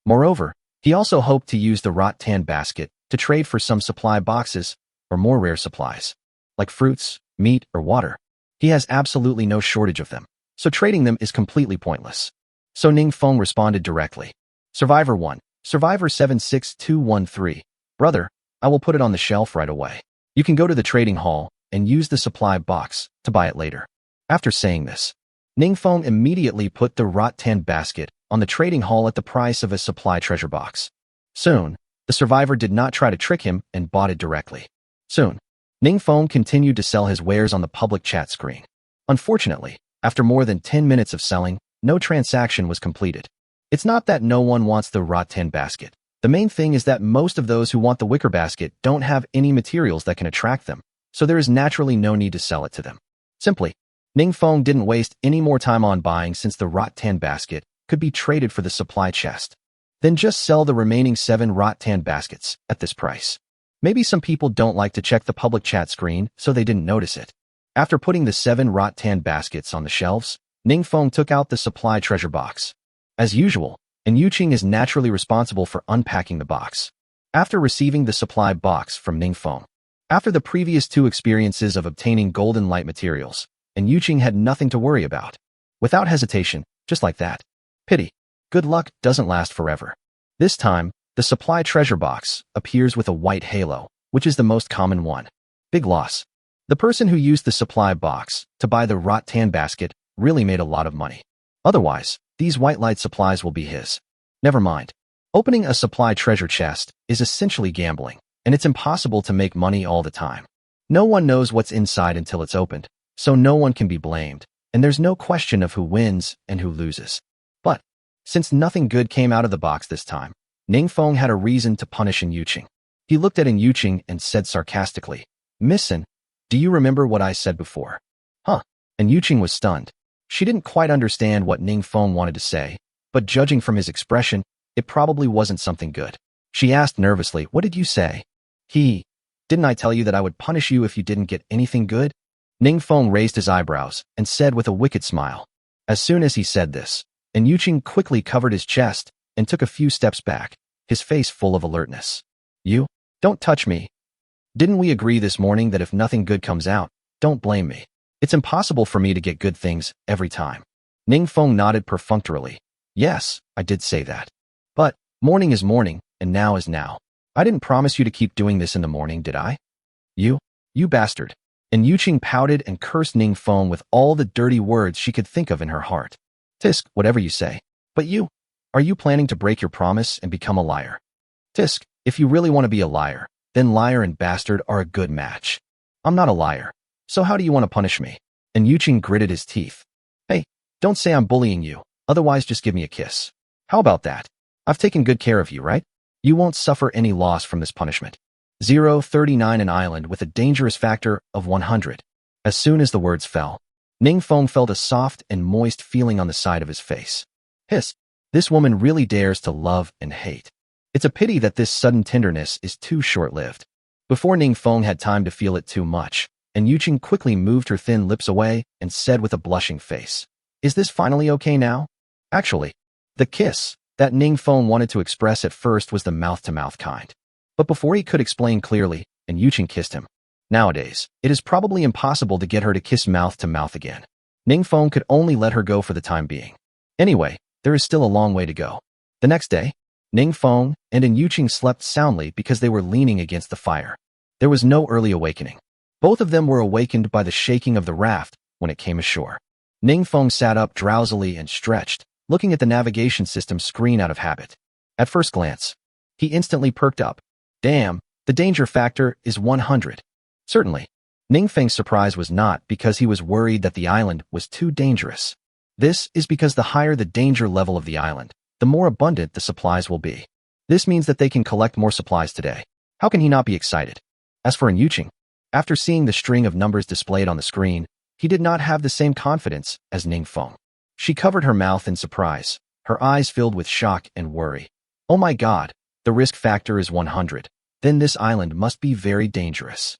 Moreover, he also hoped to use the rattan basket to trade for some supply boxes or more rare supplies, like fruits, meat, or water. He has absolutely no shortage of them, so trading them is completely pointless. So Ningfeng responded directly. Survivor 1, Survivor 76213. Brother, I will put it on the shelf right away. You can go to the trading hall and use the supply box to buy it later. After saying this, Ningfeng immediately put the rattan basket on the trading hall at the price of a supply treasure box. Soon, the survivor did not try to trick him and bought it directly. Soon, Ningfeng continued to sell his wares on the public chat screen. Unfortunately, after more than 10 minutes of selling, no transaction was completed. It's not that no one wants the rattan basket. The main thing is that most of those who want the wicker basket don't have any materials that can attract them, so there is naturally no need to sell it to them. Simply, Ningfeng didn't waste any more time on buying since the rattan basket could be traded for the supply chest. Then just sell the remaining 7 rattan baskets at this price. Maybe some people don't like to check the public chat screen, so they didn't notice it. After putting the 7 rattan baskets on the shelves, Ningfeng took out the supply treasure box. As usual, and Yuqing is naturally responsible for unpacking the box. After receiving the supply box from Ningfeng, after the previous 2 experiences of obtaining golden light materials, and Yuqing had nothing to worry about. Without hesitation, just like that. Pity. Good luck doesn't last forever. This time, the supply treasure box appears with a white halo, which is the most common one. Big loss. The person who used the supply box to buy the rattan basket really made a lot of money. Otherwise, these white light supplies will be his. Never mind. Opening a supply treasure chest is essentially gambling, and it's impossible to make money all the time. No one knows what's inside until it's opened, so no one can be blamed, and there's no question of who wins and who loses. But, since nothing good came out of the box this time, Ningfeng had a reason to punish Yuqing. He looked at Yuqing and said sarcastically, "Missin, do you remember what I said before?" Huh? And Yuqing was stunned. She didn't quite understand what Ningfeng wanted to say, but judging from his expression, it probably wasn't something good. She asked nervously, "What did you say?" Didn't I tell you that I would punish you if you didn't get anything good?" Ningfeng raised his eyebrows and said with a wicked smile. As soon as he said this, Yuqing quickly covered his chest and took a few steps back, his face full of alertness. "You? Don't touch me. Didn't we agree this morning that if nothing good comes out, don't blame me? It's impossible for me to get good things every time." Ningfeng nodded perfunctorily. "Yes, I did say that." Morning is morning, and now is now. I didn't promise you to keep doing this in the morning, did I? You bastard. And Yuqing pouted and cursed Ning Feng with all the dirty words she could think of in her heart. Tisk, whatever you say. But are you planning to break your promise and become a liar? Tisk, if you really want to be a liar, then liar and bastard are a good match. I'm not a liar. So how do you want to punish me? And Yuqing gritted his teeth. Hey, don't say I'm bullying you, otherwise just give me a kiss. How about that? I've taken good care of you, right? You won't suffer any loss from this punishment. 039 An island with a dangerous factor of 100. As soon as the words fell, Ning Feng felt a soft and moist feeling on the side of his face. Hiss, this woman really dares to love and hate. It's a pity that this sudden tenderness is too short-lived. Before Ning Feng had time to feel it too much, and Yuqing quickly moved her thin lips away and said with a blushing face, Is this finally okay now? Actually, the kiss that Ning Feng wanted to express at first was the mouth-to-mouth kind. But before he could explain clearly, and Yuqing kissed him. Nowadays, it is probably impossible to get her to kiss mouth-to-mouth again. Ning Feng could only let her go for the time being. Anyway, there is still a long way to go. The next day, Ning Feng and Yuqing slept soundly because they were leaning against the fire. There was no early awakening. Both of them were awakened by the shaking of the raft when it came ashore. Ning Feng sat up drowsily and stretched, looking at the navigation system screen out of habit. At first glance, he instantly perked up. Damn, the danger factor is 100. Certainly, Ning Feng's surprise was not because he was worried that the island was too dangerous. This is because the higher the danger level of the island, the more abundant the supplies will be. This means that they can collect more supplies today. How can he not be excited? As for Yuqing, after seeing the string of numbers displayed on the screen, he did not have the same confidence as Ning Feng. She covered her mouth in surprise, her eyes filled with shock and worry. Oh my god, the risk factor is 100. Then this island must be very dangerous.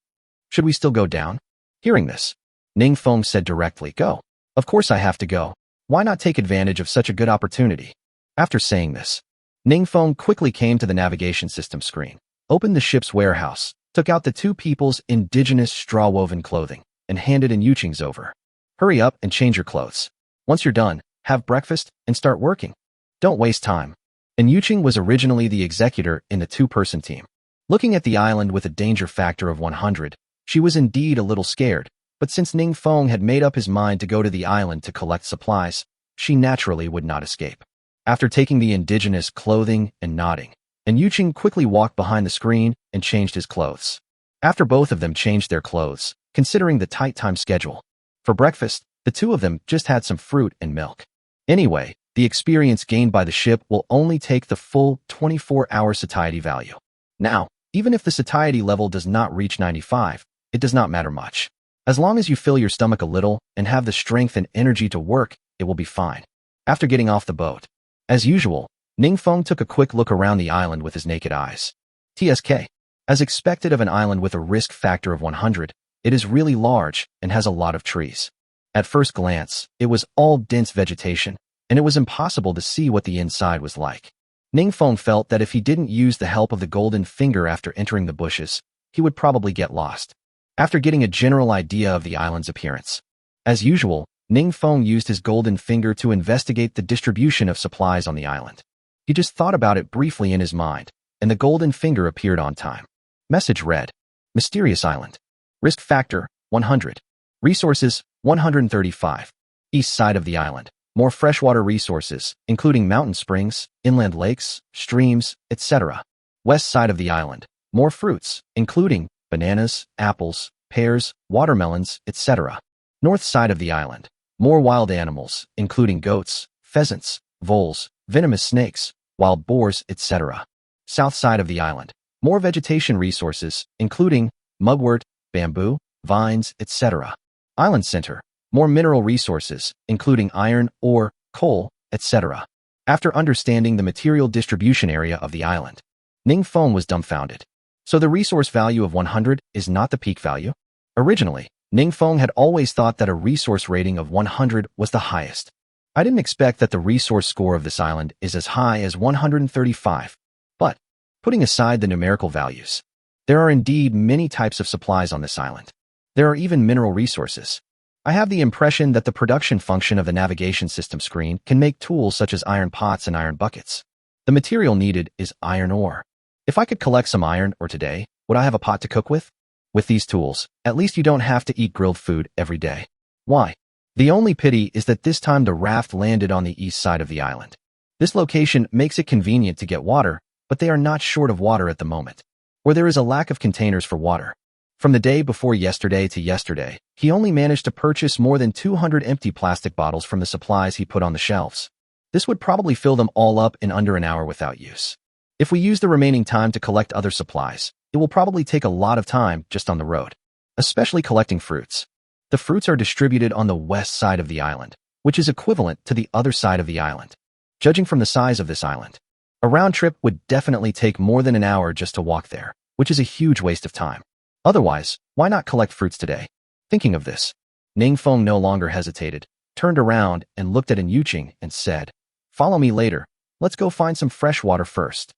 Should we still go down? Hearing this, Ning Feng said directly, Go. Of course I have to go. Why not take advantage of such a good opportunity? After saying this, Ning Feng quickly came to the navigation system screen, opened the ship's warehouse, took out the two people's indigenous straw-woven clothing, and handed in Yuqing's over. Hurry up and change your clothes. Once you're done, have breakfast and start working. Don't waste time. And Yuqing was originally the executor in the two-person team. Looking at the island with a danger factor of 100, she was indeed a little scared, but since Ning Feng had made up his mind to go to the island to collect supplies, she naturally would not escape. After taking the indigenous clothing and nodding, and Yuqing quickly walked behind the screen and changed his clothes. After both of them changed their clothes, considering the tight time schedule, for breakfast, the two of them just had some fruit and milk. Anyway, the experience gained by the ship will only take the full 24-hour satiety value. Now, even if the satiety level does not reach 95, it does not matter much. As long as you fill your stomach a little and have the strength and energy to work, it will be fine. After getting off the boat, as usual, Ning Feng took a quick look around the island with his naked eyes. TSK. As expected of an island with a risk factor of 100, it is really large and has a lot of trees. At first glance, it was all dense vegetation, and it was impossible to see what the inside was like. Ning Feng felt that if he didn't use the help of the golden finger after entering the bushes, he would probably get lost. After getting a general idea of the island's appearance, as usual, Ning Feng used his golden finger to investigate the distribution of supplies on the island. He just thought about it briefly in his mind, and the golden finger appeared on time. Message read, Mysterious Island. Risk factor, 100. Resources, 135. East side of the island. More freshwater resources, including mountain springs, inland lakes, streams, etc. West side of the island. More fruits, including bananas, apples, pears, watermelons, etc. North side of the island. More wild animals, including goats, pheasants, voles, venomous snakes, wild boars, etc. South side of the island. More vegetation resources, including mugwort, bamboo, vines, etc. Island center. More mineral resources, including iron, ore, coal, etc. After understanding the material distribution area of the island, Ning Feng was dumbfounded. So the resource value of 100 is not the peak value? Originally, Ning Feng had always thought that a resource rating of 100 was the highest. I didn't expect that the resource score of this island is as high as 135. But, putting aside the numerical values, there are indeed many types of supplies on this island. There are even mineral resources. I have the impression that the production function of the navigation system screen can make tools such as iron pots and iron buckets. The material needed is iron ore. If I could collect some iron ore today, would I have a pot to cook with? With these tools, at least you don't have to eat grilled food every day. Why? The only pity is that this time the raft landed on the east side of the island. This location makes it convenient to get water, but they are not short of water at the moment, or there is a lack of containers for water. From the day before yesterday to yesterday, he only managed to purchase more than 200 empty plastic bottles from the supplies he put on the shelves. This would probably fill them all up in under an hour without use. If we use the remaining time to collect other supplies, it will probably take a lot of time just on the road, especially collecting fruits. The fruits are distributed on the west side of the island, which is equivalent to the other side of the island. Judging from the size of this island, a round trip would definitely take more than an hour just to walk there, which is a huge waste of time. Otherwise, why not collect fruits today? Thinking of this, Ningfeng no longer hesitated, turned around and looked at Yuqing and said, "Follow me later. Let's go find some fresh water first.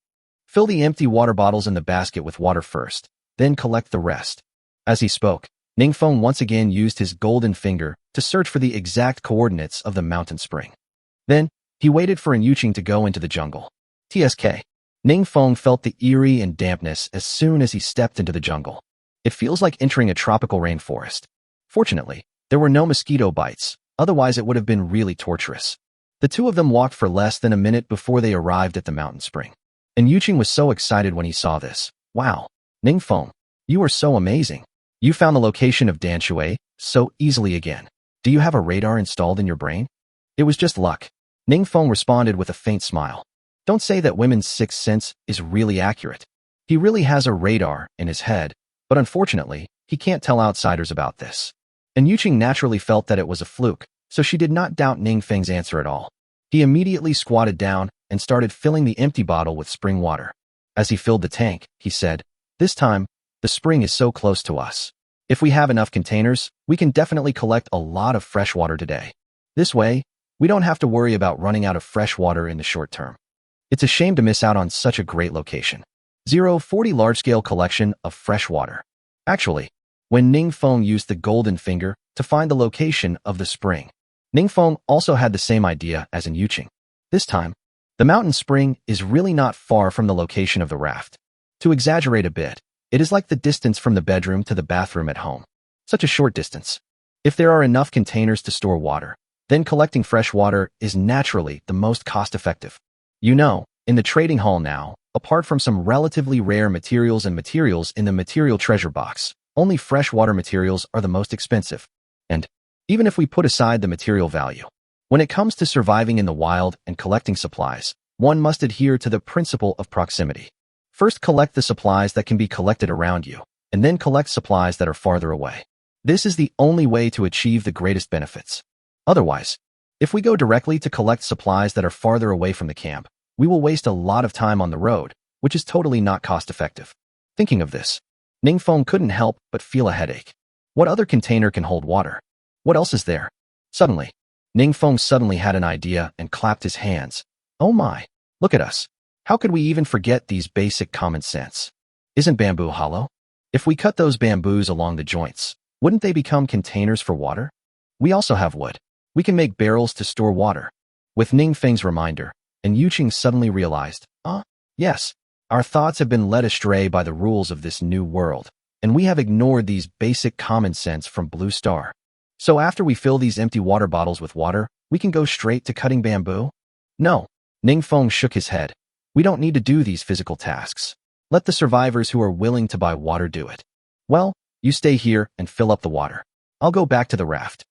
Fill the empty water bottles in the basket with water first, then collect the rest." As he spoke, Ningfeng once again used his golden finger to search for the exact coordinates of the mountain spring. Then, he waited for Yuqing to go into the jungle. TSK. Ningfeng felt the eerie and dampness as soon as he stepped into the jungle. It feels like entering a tropical rainforest. Fortunately, there were no mosquito bites, otherwise it would have been really torturous. The two of them walked for less than a minute before they arrived at the mountain spring. And Yuqing was so excited when he saw this. "Wow, Ningfeng, you are so amazing. You found the location of Danshui so easily again. Do you have a radar installed in your brain?" "It was just luck." Ningfeng responded with a faint smile. Don't say that women's sixth sense is really accurate. He really has a radar in his head, but unfortunately, he can't tell outsiders about this. And Yuqing naturally felt that it was a fluke, so she did not doubt Ningfeng's answer at all. He immediately squatted down and started filling the empty bottle with spring water. As he filled the tank, he said, "This time, the spring is so close to us. If we have enough containers, we can definitely collect a lot of fresh water today. This way, we don't have to worry about running out of fresh water in the short term." It's a shame to miss out on such a great location. 040 large-scale collection of fresh water. Actually, when Ningfeng used the golden finger to find the location of the spring, Ningfeng also had the same idea as in Yuqing. This time, the mountain spring is really not far from the location of the raft. To exaggerate a bit, it is like the distance from the bedroom to the bathroom at home. Such a short distance. If there are enough containers to store water, then collecting fresh water is naturally the most cost-effective. You know, in the trading hall now, apart from some relatively rare materials and materials in the material treasure box, only freshwater materials are the most expensive. And even if we put aside the material value, when it comes to surviving in the wild and collecting supplies, one must adhere to the principle of proximity. First collect the supplies that can be collected around you, and then collect supplies that are farther away. This is the only way to achieve the greatest benefits. Otherwise, if we go directly to collect supplies that are farther away from the camp, we will waste a lot of time on the road, which is totally not cost-effective. Thinking of this, Ningfeng couldn't help but feel a headache. What other container can hold water? What else is there? Suddenly, Ningfeng suddenly had an idea and clapped his hands. Oh my, look at us. How could we even forget these basic common sense? Isn't bamboo hollow? If we cut those bamboos along the joints, wouldn't they become containers for water? We also have wood. We can make barrels to store water. With Ningfeng's reminder, and Yuqing suddenly realized, yes, our thoughts have been led astray by the rules of this new world, and we have ignored these basic common sense from Blue Star. So after we fill these empty water bottles with water, we can go straight to cutting bamboo? No, Ningfeng shook his head. We don't need to do these physical tasks. Let the survivors who are willing to buy water do it. Well, you stay here and fill up the water. I'll go back to the raft.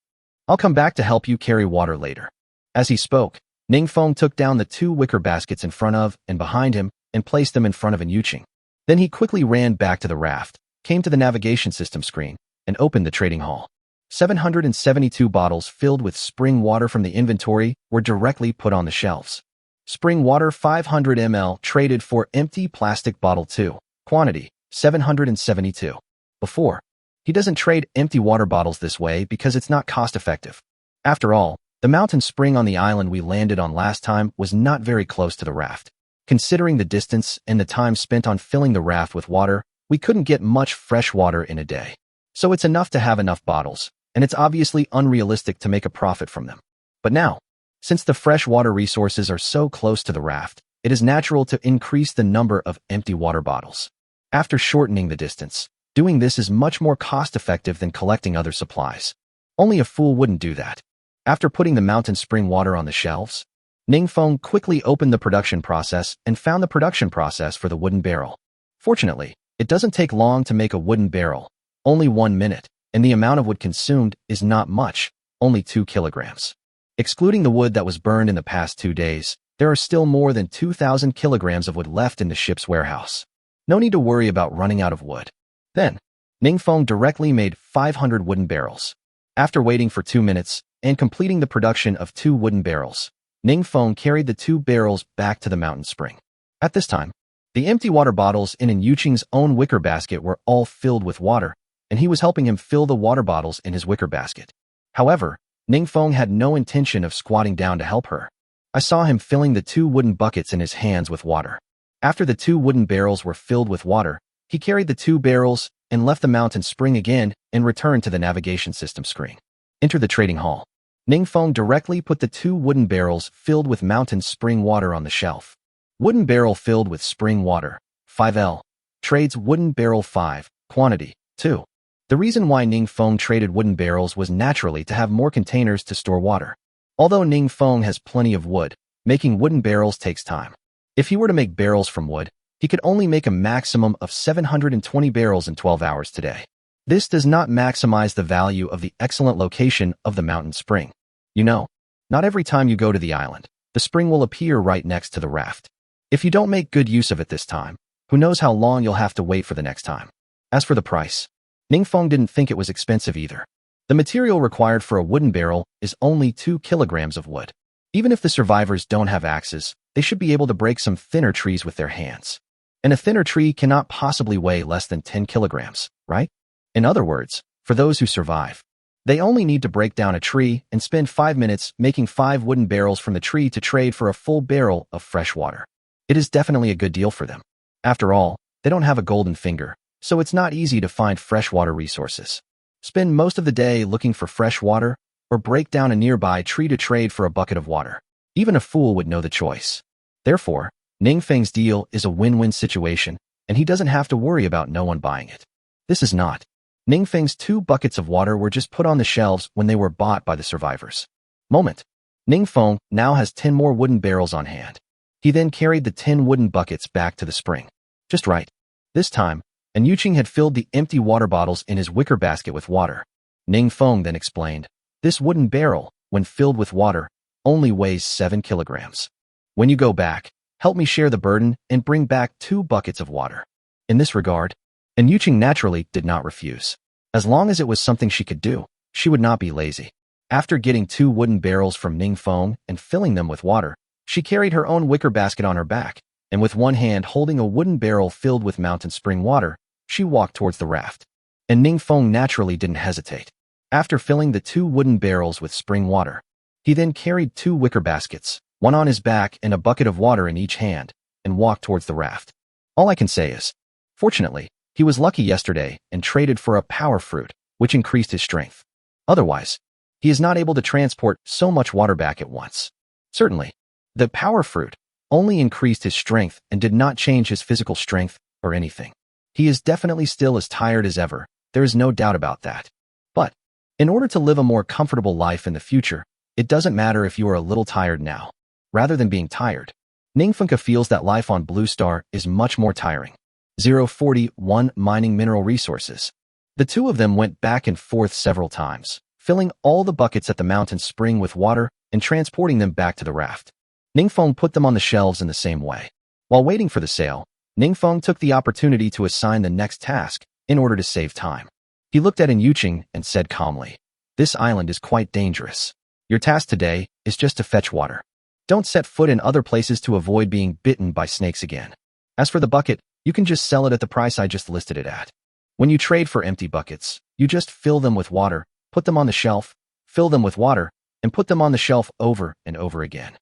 I'll come back to help you carry water later. As he spoke, Ningfeng took down the 2 wicker baskets in front of and behind him and placed them in front of Yuqing. Then he quickly ran back to the raft, came to the navigation system screen, and opened the trading hall. 772 bottles filled with spring water from the inventory were directly put on the shelves. Spring water 500 ml traded for empty plastic bottle 2, quantity 772. Before, he doesn't trade empty water bottles this way because it's not cost-effective. After all, the mountain spring on the island we landed on last time was not very close to the raft. Considering the distance and the time spent on filling the raft with water, we couldn't get much fresh water in a day. So it's enough to have enough bottles, and it's obviously unrealistic to make a profit from them. But now, since the fresh water resources are so close to the raft, it is natural to increase the number of empty water bottles. After shortening the distance, doing this is much more cost-effective than collecting other supplies. Only a fool wouldn't do that. After putting the mountain spring water on the shelves, Ningfeng quickly opened the production process and found the production process for the wooden barrel. Fortunately, it doesn't take long to make a wooden barrel, only 1 minute, and the amount of wood consumed is not much, only 2 kilograms. Excluding the wood that was burned in the past 2 days, there are still more than 2,000 kilograms of wood left in the ship's warehouse. No need to worry about running out of wood. Then, Ningfeng directly made 500 wooden barrels. After waiting for 2 minutes and completing the production of 2 wooden barrels, Ningfeng carried the 2 barrels back to the mountain spring. At this time, the empty water bottles in Yuqing's own wicker basket were all filled with water, and he was helping him fill the water bottles in his wicker basket. However, Ningfeng had no intention of squatting down to help her. I saw him filling the 2 wooden buckets in his hands with water. After the 2 wooden barrels were filled with water, he carried the 2 barrels and left the mountain spring again and returned to the navigation system screen. Enter the trading hall. Ningfeng directly put the 2 wooden barrels filled with mountain spring water on the shelf. Wooden barrel filled with spring water, 5L. Trades wooden barrel 5, quantity, 2. The reason why Ningfeng traded wooden barrels was naturally to have more containers to store water. Although Ningfeng has plenty of wood, making wooden barrels takes time. If he were to make barrels from wood, he could only make a maximum of 720 barrels in 12 hours today. This does not maximize the value of the excellent location of the mountain spring. You know, not every time you go to the island, the spring will appear right next to the raft. If you don't make good use of it this time, who knows how long you'll have to wait for the next time. As for the price, Ningfeng didn't think it was expensive either. The material required for a wooden barrel is only 2 kilograms of wood. Even if the survivors don't have axes, they should be able to break some thinner trees with their hands. And a thinner tree cannot possibly weigh less than 10 kilograms, right? In other words, for those who survive, they only need to break down a tree and spend 5 minutes making 5 wooden barrels from the tree to trade for a full barrel of fresh water. It is definitely a good deal for them. After all, they don't have a golden finger, so it's not easy to find freshwater resources. Spend most of the day looking for fresh water, or break down a nearby tree to trade for a bucket of water. Even a fool would know the choice. Therefore, Ningfeng's deal is a win-win situation, and he doesn't have to worry about no one buying it. This is not. Ningfeng's 2 buckets of water were just put on the shelves when they were bought by the survivors. Ningfeng now has 10 more wooden barrels on hand. He then carried the 10 wooden buckets back to the spring. Just right. This time, Yuqing had filled the empty water bottles in his wicker basket with water. Ningfeng then explained, this wooden barrel, when filled with water, only weighs 7 kilograms. When you go back, help me share the burden and bring back 2 buckets of water. In this regard, Yuqing naturally did not refuse. As long as it was something she could do, she would not be lazy. After getting 2 wooden barrels from Ningfeng and filling them with water, she carried her own wicker basket on her back, and with one hand holding a wooden barrel filled with mountain spring water, she walked towards the raft. And Ningfeng naturally didn't hesitate. After filling the 2 wooden barrels with spring water, he then carried 2 wicker baskets, one on his back and a bucket of water in each hand, and walked towards the raft. All I can say is, fortunately, he was lucky yesterday and traded for a power fruit, which increased his strength. Otherwise, he is not able to transport so much water back at once. Certainly, the power fruit only increased his strength and did not change his physical strength or anything. He is definitely still as tired as ever, there is no doubt about that. But, in order to live a more comfortable life in the future, it doesn't matter if you are a little tired now. Rather than being tired, Ningfeng feels that life on Blue Star is much more tiring. 041 Mining mineral resources. The 2 of them went back and forth several times, filling all the buckets at the mountain spring with water and transporting them back to the raft. Ningfeng put them on the shelves in the same way. While waiting for the sale, Ningfeng took the opportunity to assign the next task in order to save time. He looked at Yuqing and said calmly, this island is quite dangerous. Your task today is just to fetch water. Don't set foot in other places to avoid being bitten by snakes again. As for the bucket, you can just sell it at the price I just listed it at. When you trade for empty buckets, you just fill them with water, put them on the shelf, fill them with water, and put them on the shelf over and over again.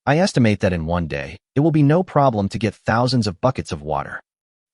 I estimate that in one day, it will be no problem to get thousands of buckets of water.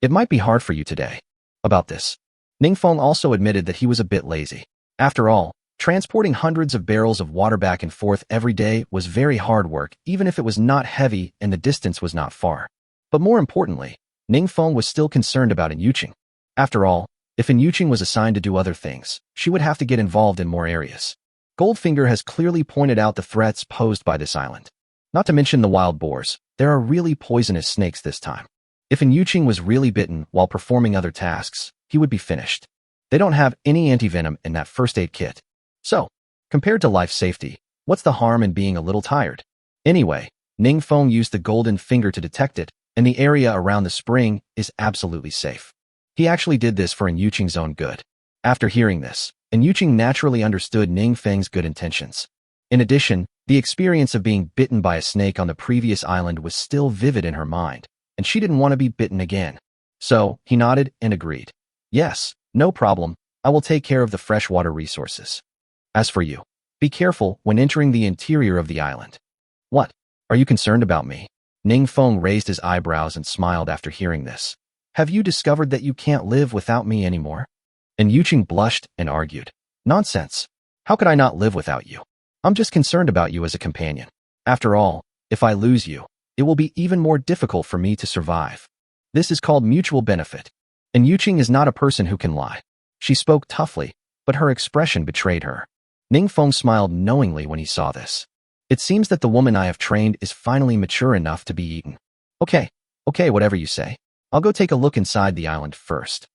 It might be hard for you today. About this, Ningfeng also admitted that he was a bit lazy. After all, Transporting hundreds of barrels of water back and forth every day was very hard work, even if it was not heavy and the distance was not far. But more importantly, Ningfeng was still concerned about Yuqing. After all, if Yuqing was assigned to do other things, she would have to get involved in more areas. Goldfinger has clearly pointed out the threats posed by this island. Not to mention the wild boars, there are really poisonous snakes this time. If Yuqing was really bitten while performing other tasks, he would be finished. They don't have any antivenom in that first aid kit. So, compared to life safety, what's the harm in being a little tired? Anyway, Ningfeng used the golden finger to detect it, and the area around the spring is absolutely safe. He actually did this for Yuqing's own good. After hearing this, Yuqing naturally understood Ningfeng's good intentions. In addition, the experience of being bitten by a snake on the previous island was still vivid in her mind, and she didn't want to be bitten again. So, he nodded and agreed. Yes, no problem, I will take care of the freshwater resources. As for you, be careful when entering the interior of the island. What? Are you concerned about me? Ningfeng raised his eyebrows and smiled after hearing this. Have you discovered that you can't live without me anymore? And Yuqing blushed and argued. Nonsense. How could I not live without you? I'm just concerned about you as a companion. After all, if I lose you, it will be even more difficult for me to survive. This is called mutual benefit. And Yuqing is not a person who can lie. She spoke toughly, but her expression betrayed her. Ningfeng smiled knowingly when he saw this. It seems that the woman I have trained is finally mature enough to be eaten. Okay, whatever you say. I'll go take a look inside the island first.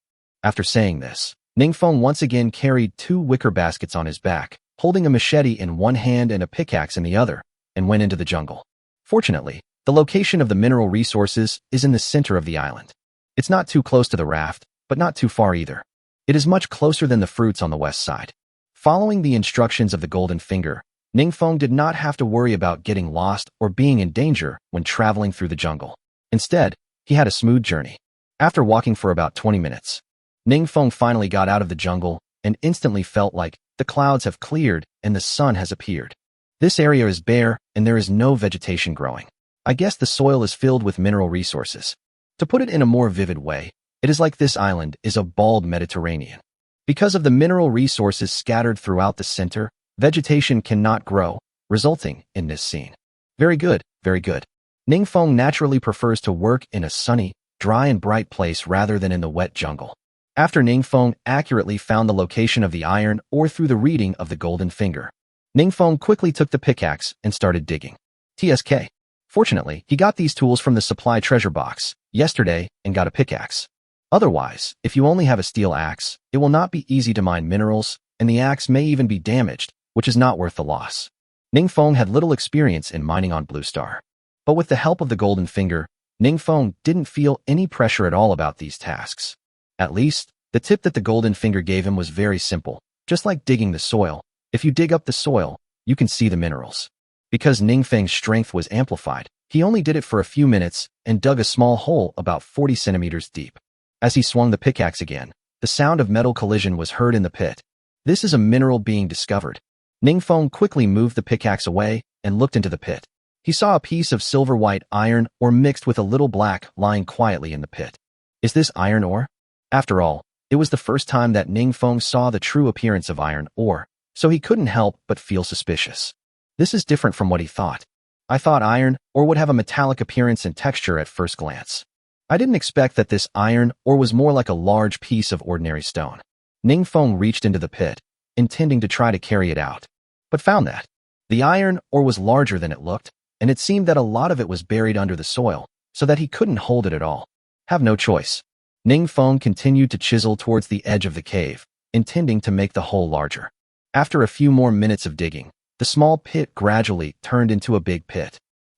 After saying this, Ningfeng once again carried 2 wicker baskets on his back, holding a machete in one hand and a pickaxe in the other, and went into the jungle. Fortunately, the location of the mineral resources is in the center of the island. It's not too close to the raft, but not too far either. It is much closer than the fruits on the west side. Following the instructions of the golden finger, Ningfeng did not have to worry about getting lost or being in danger when traveling through the jungle. Instead, he had a smooth journey. After walking for about 20 minutes, Ningfeng finally got out of the jungle and instantly felt like the clouds have cleared and the sun has appeared. This area is bare and there is no vegetation growing. I guess the soil is filled with mineral resources. To put it in a more vivid way, it is like this island is a bald Mediterranean. Because of the mineral resources scattered throughout the center, vegetation cannot grow, resulting in this scene. Very good, very good. Ningfeng naturally prefers to work in a sunny, dry and bright place rather than in the wet jungle. After Ningfeng accurately found the location of the iron ore through the reading of the golden finger, Ningfeng quickly took the pickaxe and started digging. TSK. Fortunately, he got these tools from the supply treasure box yesterday and got a pickaxe. Otherwise, if you only have a steel axe, it will not be easy to mine minerals, and the axe may even be damaged, which is not worth the loss. Ningfeng had little experience in mining on Blue Star. But with the help of the golden finger, Ningfeng didn't feel any pressure at all about these tasks. At least, the tip that the golden finger gave him was very simple. Just like digging the soil, if you dig up the soil, you can see the minerals. Because Ningfeng's strength was amplified, he only did it for a few minutes and dug a small hole about 40 centimeters deep. As he swung the pickaxe again, the sound of metal collision was heard in the pit. This is a mineral being discovered. Ningfeng quickly moved the pickaxe away and looked into the pit. He saw a piece of silver-white iron ore mixed with a little black lying quietly in the pit. Is this iron ore? After all, it was the first time that Ningfeng saw the true appearance of iron ore, so he couldn't help but feel suspicious. This is different from what he thought. I thought iron ore would have a metallic appearance and texture at first glance. I didn't expect that this iron ore was more like a large piece of ordinary stone. Ningfeng reached into the pit, intending to try to carry it out, but found that the iron ore was larger than it looked, and it seemed that a lot of it was buried under the soil, so that he couldn't hold it at all. Have no choice. Ningfeng continued to chisel towards the edge of the cave, intending to make the hole larger. After a few more minutes of digging, the small pit gradually turned into a big pit.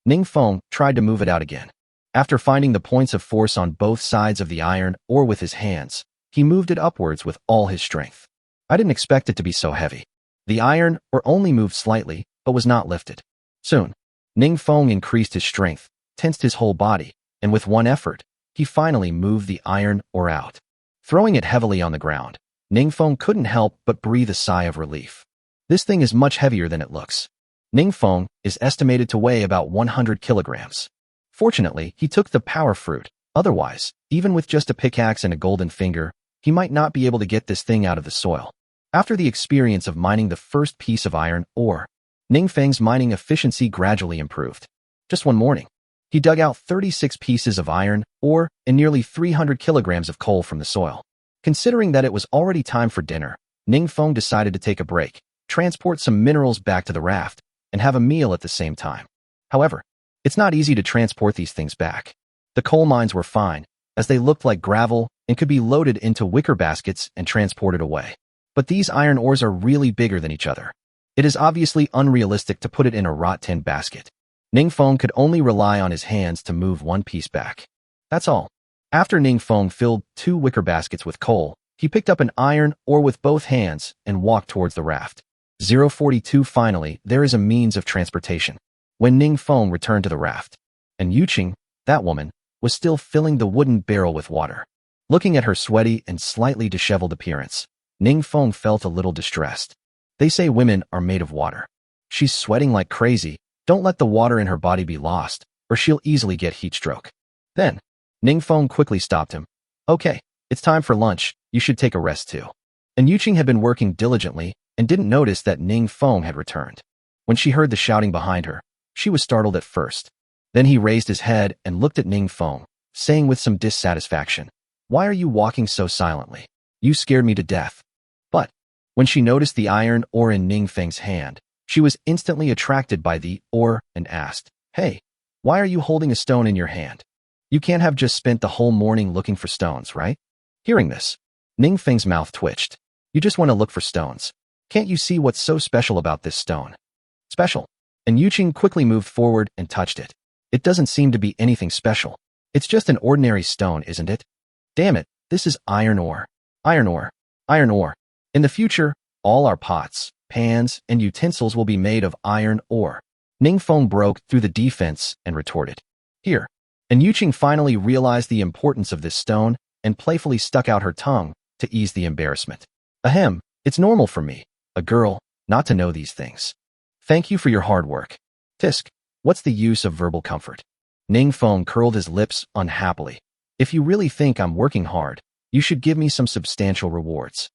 Ningfeng tried to move it out again. After finding the points of force on both sides of the iron ore with his hands, he moved it upwards with all his strength. I didn't expect it to be so heavy. The iron ore only moved slightly, but was not lifted. Soon, Ningfeng increased his strength, tensed his whole body, and with one effort, he finally moved the iron ore out. Throwing it heavily on the ground, Ningfeng couldn't help but breathe a sigh of relief. This thing is much heavier than it looks. Ningfeng is estimated to weigh about 100 kilograms. Fortunately, he took the power fruit. Otherwise, even with just a pickaxe and a golden finger, he might not be able to get this thing out of the soil. After the experience of mining the first piece of iron ore, Ning Feng's mining efficiency gradually improved. Just one morning, he dug out 36 pieces of iron ore and nearly 300 kilograms of coal from the soil. Considering that it was already time for dinner, Ning Feng decided to take a break, transport some minerals back to the raft, and have a meal at the same time. However, it's not easy to transport these things back. The coal mines were fine, as they looked like gravel and could be loaded into wicker baskets and transported away. But these iron ores are really bigger than each other. It is obviously unrealistic to put it in a wrought tin basket. Ning Feng could only rely on his hands to move one piece back. That's all. After Ning Feng filled 2 wicker baskets with coal, he picked up an iron ore with both hands and walked towards the raft. 042 Finally, there is a means of transportation. When Ning Feng returned to the raft, and Yuqing, that woman, was still filling the wooden barrel with water. Looking at her sweaty and slightly disheveled appearance, Ning Feng felt a little distressed. They say women are made of water. She's sweating like crazy. Don't let the water in her body be lost, or she'll easily get heat stroke. Then, Ning Feng quickly stopped him. Okay, it's time for lunch. You should take a rest too. And Yuqing had been working diligently and didn't notice that Ning Feng had returned. When she heard the shouting behind her, she was startled at first. Then he raised his head and looked at Ning Feng, saying with some dissatisfaction, "Why are you walking so silently? You scared me to death." But when she noticed the iron ore in Ning Feng's hand, she was instantly attracted by the ore and asked, "Hey, why are you holding a stone in your hand? You can't have just spent the whole morning looking for stones, right?" Hearing this, Ning Feng's mouth twitched. "You just want to look for stones. Can't you see what's so special about this stone?" "Special?" And Yuqing quickly moved forward and touched it. "It doesn't seem to be anything special. It's just an ordinary stone, isn't it? Damn it, this is iron ore. Iron ore. Iron ore. In the future, all our pots, pans, and utensils will be made of iron ore." Ning Feng broke through the defense and retorted, "Here." And Yuqing finally realized the importance of this stone and playfully stuck out her tongue to ease the embarrassment. "Ahem, it's normal for me, a girl, not to know these things. Thank you for your hard work. Tisk, what's the use of verbal comfort?" Ning Feng curled his lips unhappily. "If you really think I'm working hard, you should give me some substantial rewards."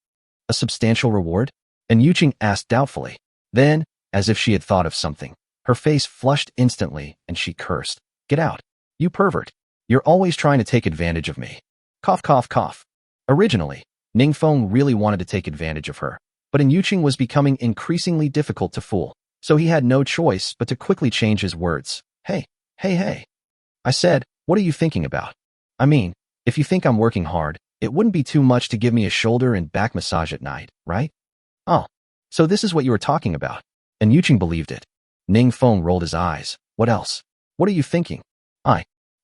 "A substantial reward?" And Yuqing asked doubtfully. Then, as if she had thought of something, her face flushed instantly and she cursed. "Get out. You pervert. You're always trying to take advantage of me." Cough, cough, cough. Originally, Ning Feng really wanted to take advantage of her, but Yuqing was becoming increasingly difficult to fool, so he had no choice but to quickly change his words. Hey. I said, what are you thinking about? I mean, if you think I'm working hard, it wouldn't be too much to give me a shoulder and back massage at night, right? Oh, so this is what you were talking about. And Yuqing believed it. Ning Feng rolled his eyes. What else? What are you thinking?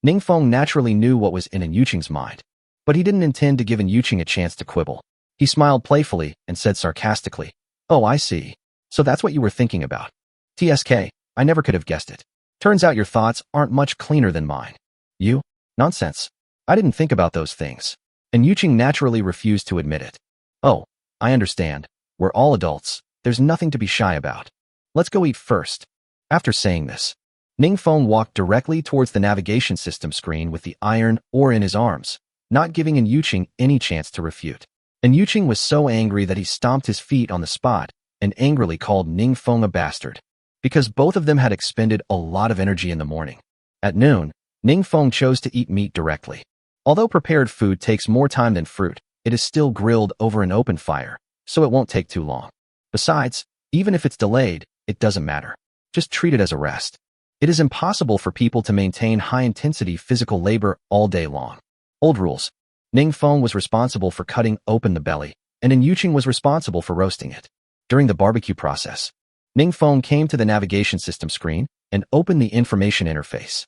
Ning Feng naturally knew what was in Yuqing's mind, but he didn't intend to give Yuqing a chance to quibble. He smiled playfully and said sarcastically, "Oh, I see. So that's what you were thinking about. TSK, I never could have guessed it. Turns out your thoughts aren't much cleaner than mine." "You? Nonsense. I didn't think about those things." And Yuqing naturally refused to admit it. "Oh, I understand. We're all adults. There's nothing to be shy about. Let's go eat first." After saying this, Ning Feng walked directly towards the navigation system screen with the iron ore in his arms, not giving Yuqing any chance to refute. And Yuqing was so angry that he stomped his feet on the spot and angrily called Ning Feng a bastard, because both of them had expended a lot of energy in the morning. At noon, Ning Feng chose to eat meat directly. Although prepared food takes more time than fruit, it is still grilled over an open fire, so it won't take too long. Besides, even if it's delayed, it doesn't matter. Just treat it as a rest. It is impossible for people to maintain high-intensity physical labor all day long. Old rules. Ning Feng was responsible for cutting open the belly, and Yuqing was responsible for roasting it. During the barbecue process, Ning Feng came to the navigation system screen and opened the information interface.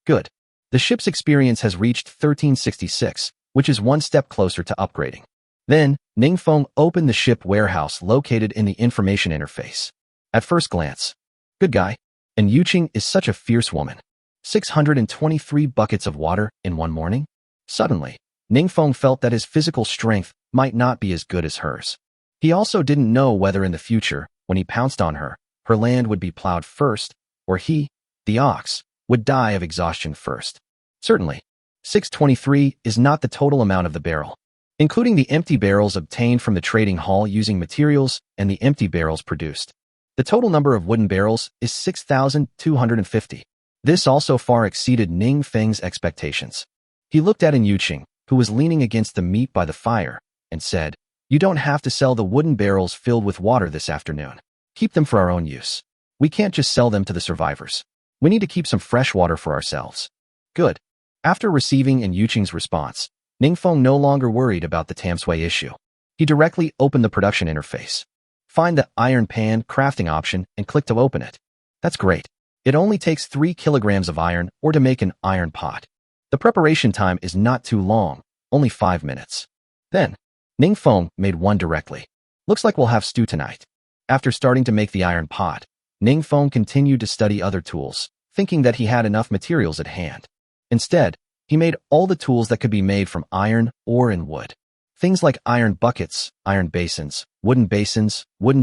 Good. The ship's experience has reached 1366, which is one step closer to upgrading. Then, Ning Feng opened the ship warehouse located in the information interface. At first glance, good guy, and Yuqing is such a fierce woman. 623 buckets of water in one morning? Suddenly, Ning Feng felt that his physical strength might not be as good as hers. He also didn't know whether in the future, when he pounced on her, her land would be plowed first, or he, the ox, would die of exhaustion first. Certainly, 623 is not the total amount of the barrel. including the empty barrels obtained from the trading hall using materials and the empty barrels produced. The total number of wooden barrels is 6,250. This also far exceeded Ning Feng's expectations. He looked at Yuqing, who was leaning against the meat by the fire, and said, "You don't have to sell the wooden barrels filled with water this afternoon. Keep them for our own use. We can't just sell them to the survivors. We need to keep some fresh water for ourselves." Good. After receiving Yuqing's response, Ningfeng no longer worried about the Tamsui issue. He directly opened the production interface. Find the iron pan crafting option and click to open it. That's great. It only takes 3 kilograms of iron or to make an iron pot. The preparation time is not too long, only 5 minutes. Then, Ningfeng made one directly. Looks like we'll have stew tonight. After starting to make the iron pot, Ningfeng continued to study other tools, thinking that he had enough materials at hand. Instead, he made all the tools that could be made from iron or in wood. Things like iron buckets, iron basins, wooden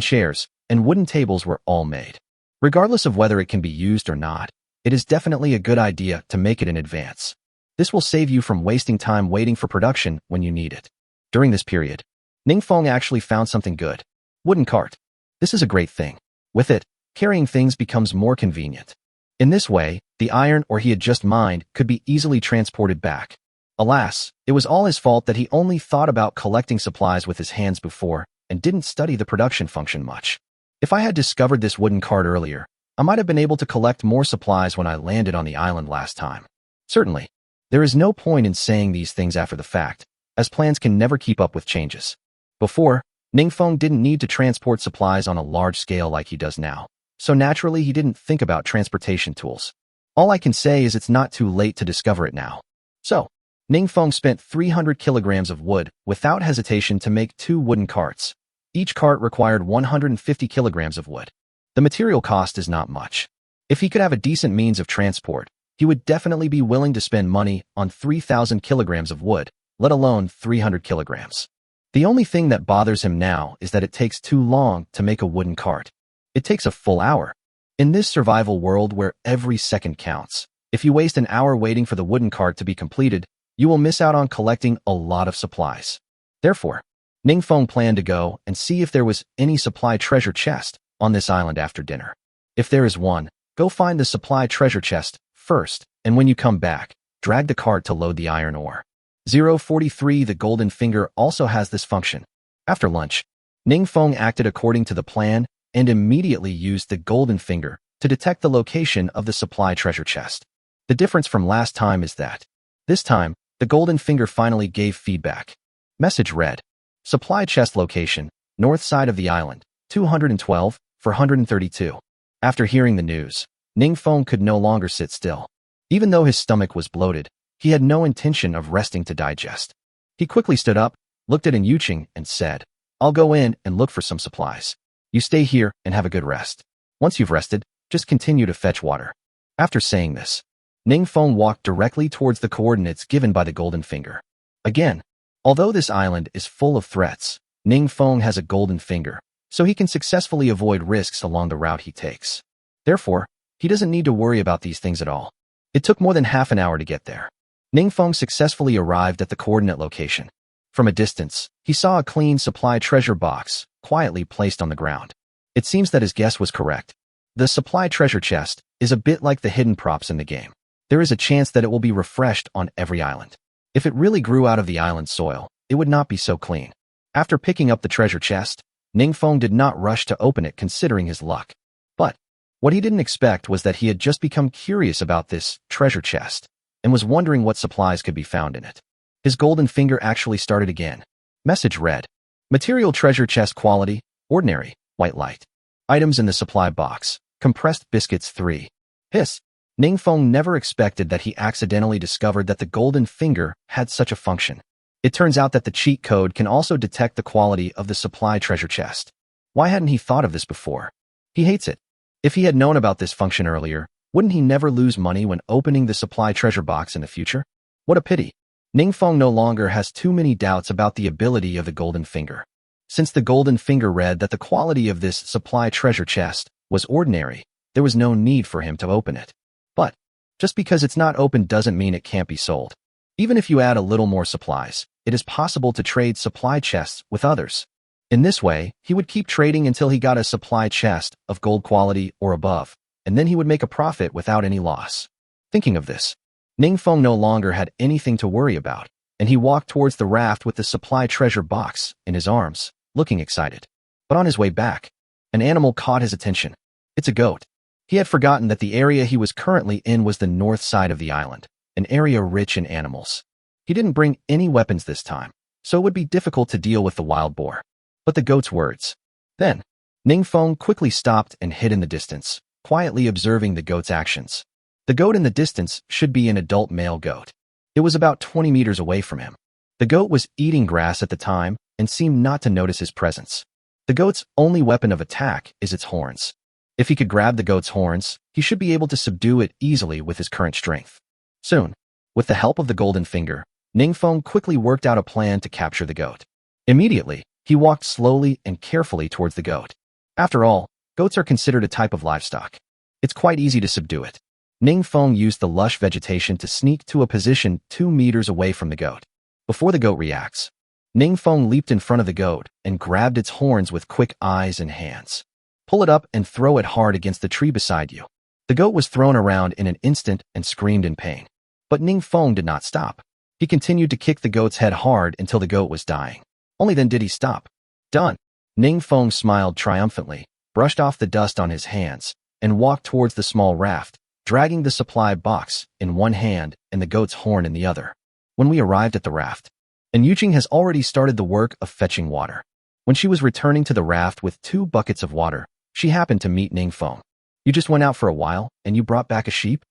chairs, and wooden tables were all made. Regardless of whether it can be used or not, it is definitely a good idea to make it in advance. This will save you from wasting time waiting for production when you need it. During this period, Ningfeng actually found something good. Wooden cart. This is a great thing. With it, carrying things becomes more convenient. In this way, the iron ore he had just mined could be easily transported back. Alas, it was all his fault that he only thought about collecting supplies with his hands before and didn't study the production function much. If I had discovered this wooden cart earlier, I might have been able to collect more supplies when I landed on the island last time. Certainly, there is no point in saying these things after the fact, as plans can never keep up with changes. Before, Ningfeng didn't need to transport supplies on a large scale like he does now, so naturally he didn't think about transportation tools. All I can say is it's not too late to discover it now. So, Ningfeng spent 300 kilograms of wood without hesitation to make 2 wooden carts. Each cart required 150 kilograms of wood. The material cost is not much. If he could have a decent means of transport, he would definitely be willing to spend money on 3,000 kilograms of wood, let alone 300 kilograms. The only thing that bothers him now is that it takes too long to make a wooden cart. It takes a full hour. In this survival world where every second counts, if you waste an hour waiting for the wooden cart to be completed, you will miss out on collecting a lot of supplies. Therefore, Ningfeng planned to go and see if there was any supply treasure chest on this island after dinner. If there is one, go find the supply treasure chest first, and when you come back, drag the cart to load the iron ore. 043 The golden finger also has this function. After lunch, Ningfeng acted according to the plan and immediately used the golden finger to detect the location of the supply treasure chest. The difference from last time is that, this time, the golden finger finally gave feedback. Message read, supply chest location, north side of the island, 212 for 132. After hearing the news, Ningfeng could no longer sit still. Even though his stomach was bloated, he had no intention of resting to digest. He quickly stood up, looked at Yuqing, and said, "I'll go in and look for some supplies. You stay here and have a good rest. Once you've rested, just continue to fetch water." After saying this, Ningfeng walked directly towards the coordinates given by the golden finger. Again, although this island is full of threats, Ningfeng has a golden finger, so he can successfully avoid risks along the route he takes. Therefore, he doesn't need to worry about these things at all. It took more than half an hour to get there. Ningfeng successfully arrived at the coordinate location. From a distance, he saw a clean supply treasure box quietly placed on the ground. It seems that his guess was correct. The supply treasure chest is a bit like the hidden props in the game. There is a chance that it will be refreshed on every island. If it really grew out of the island's soil, it would not be so clean. After picking up the treasure chest, Ningfeng did not rush to open it considering his luck. But what he didn't expect was that he had just become curious about this treasure chest and was wondering what supplies could be found in it. His golden finger actually started again. Message read, material treasure chest quality, ordinary, white light. Items in the supply box, compressed biscuits 3. Hiss. Ningfeng never expected that he accidentally discovered that the golden finger had such a function. It turns out that the cheat code can also detect the quality of the supply treasure chest. Why hadn't he thought of this before? He hates it. If he had known about this function earlier, wouldn't he never lose money when opening the supply treasure box in the future? What a pity. Ningfeng no longer has too many doubts about the ability of the golden finger. Since the golden finger read that the quality of this supply treasure chest was ordinary, there was no need for him to open it. But just because it's not open doesn't mean it can't be sold. Even if you add a little more supplies, it is possible to trade supply chests with others. In this way, he would keep trading until he got a supply chest of gold quality or above, and then he would make a profit without any loss. Thinking of this, Ningfeng no longer had anything to worry about, and he walked towards the raft with the supply treasure box in his arms, looking excited. But on his way back, an animal caught his attention. It's a goat. He had forgotten that the area he was currently in was the north side of the island, an area rich in animals. He didn't bring any weapons this time, so it would be difficult to deal with the wild boar. But the goat's words. Then, Ningfeng quickly stopped and hid in the distance, quietly observing the goat's actions. The goat in the distance should be an adult male goat. It was about 20 meters away from him. The goat was eating grass at the time and seemed not to notice his presence. The goat's only weapon of attack is its horns. If he could grab the goat's horns, he should be able to subdue it easily with his current strength. Soon, with the help of the golden finger, Ningfeng quickly worked out a plan to capture the goat. Immediately, he walked slowly and carefully towards the goat. After all, goats are considered a type of livestock. It's quite easy to subdue it. Ningfeng used the lush vegetation to sneak to a position 2 meters away from the goat. Before the goat reacts, Ningfeng leaped in front of the goat and grabbed its horns with quick eyes and hands. Pull it up and throw it hard against the tree beside you. The goat was thrown around in an instant and screamed in pain. But Ningfeng did not stop. He continued to kick the goat's head hard until the goat was dying. Only then did he stop. Done. Ningfeng smiled triumphantly, brushed off the dust on his hands, and walked towards the small raft, dragging the supply box in one hand and the goat's horn in the other. When we arrived at the raft, and Yuqing has already started the work of fetching water. When she was returning to the raft with 2 buckets of water, she happened to meet Ningfeng. You just went out for a while, and you brought back a sheep?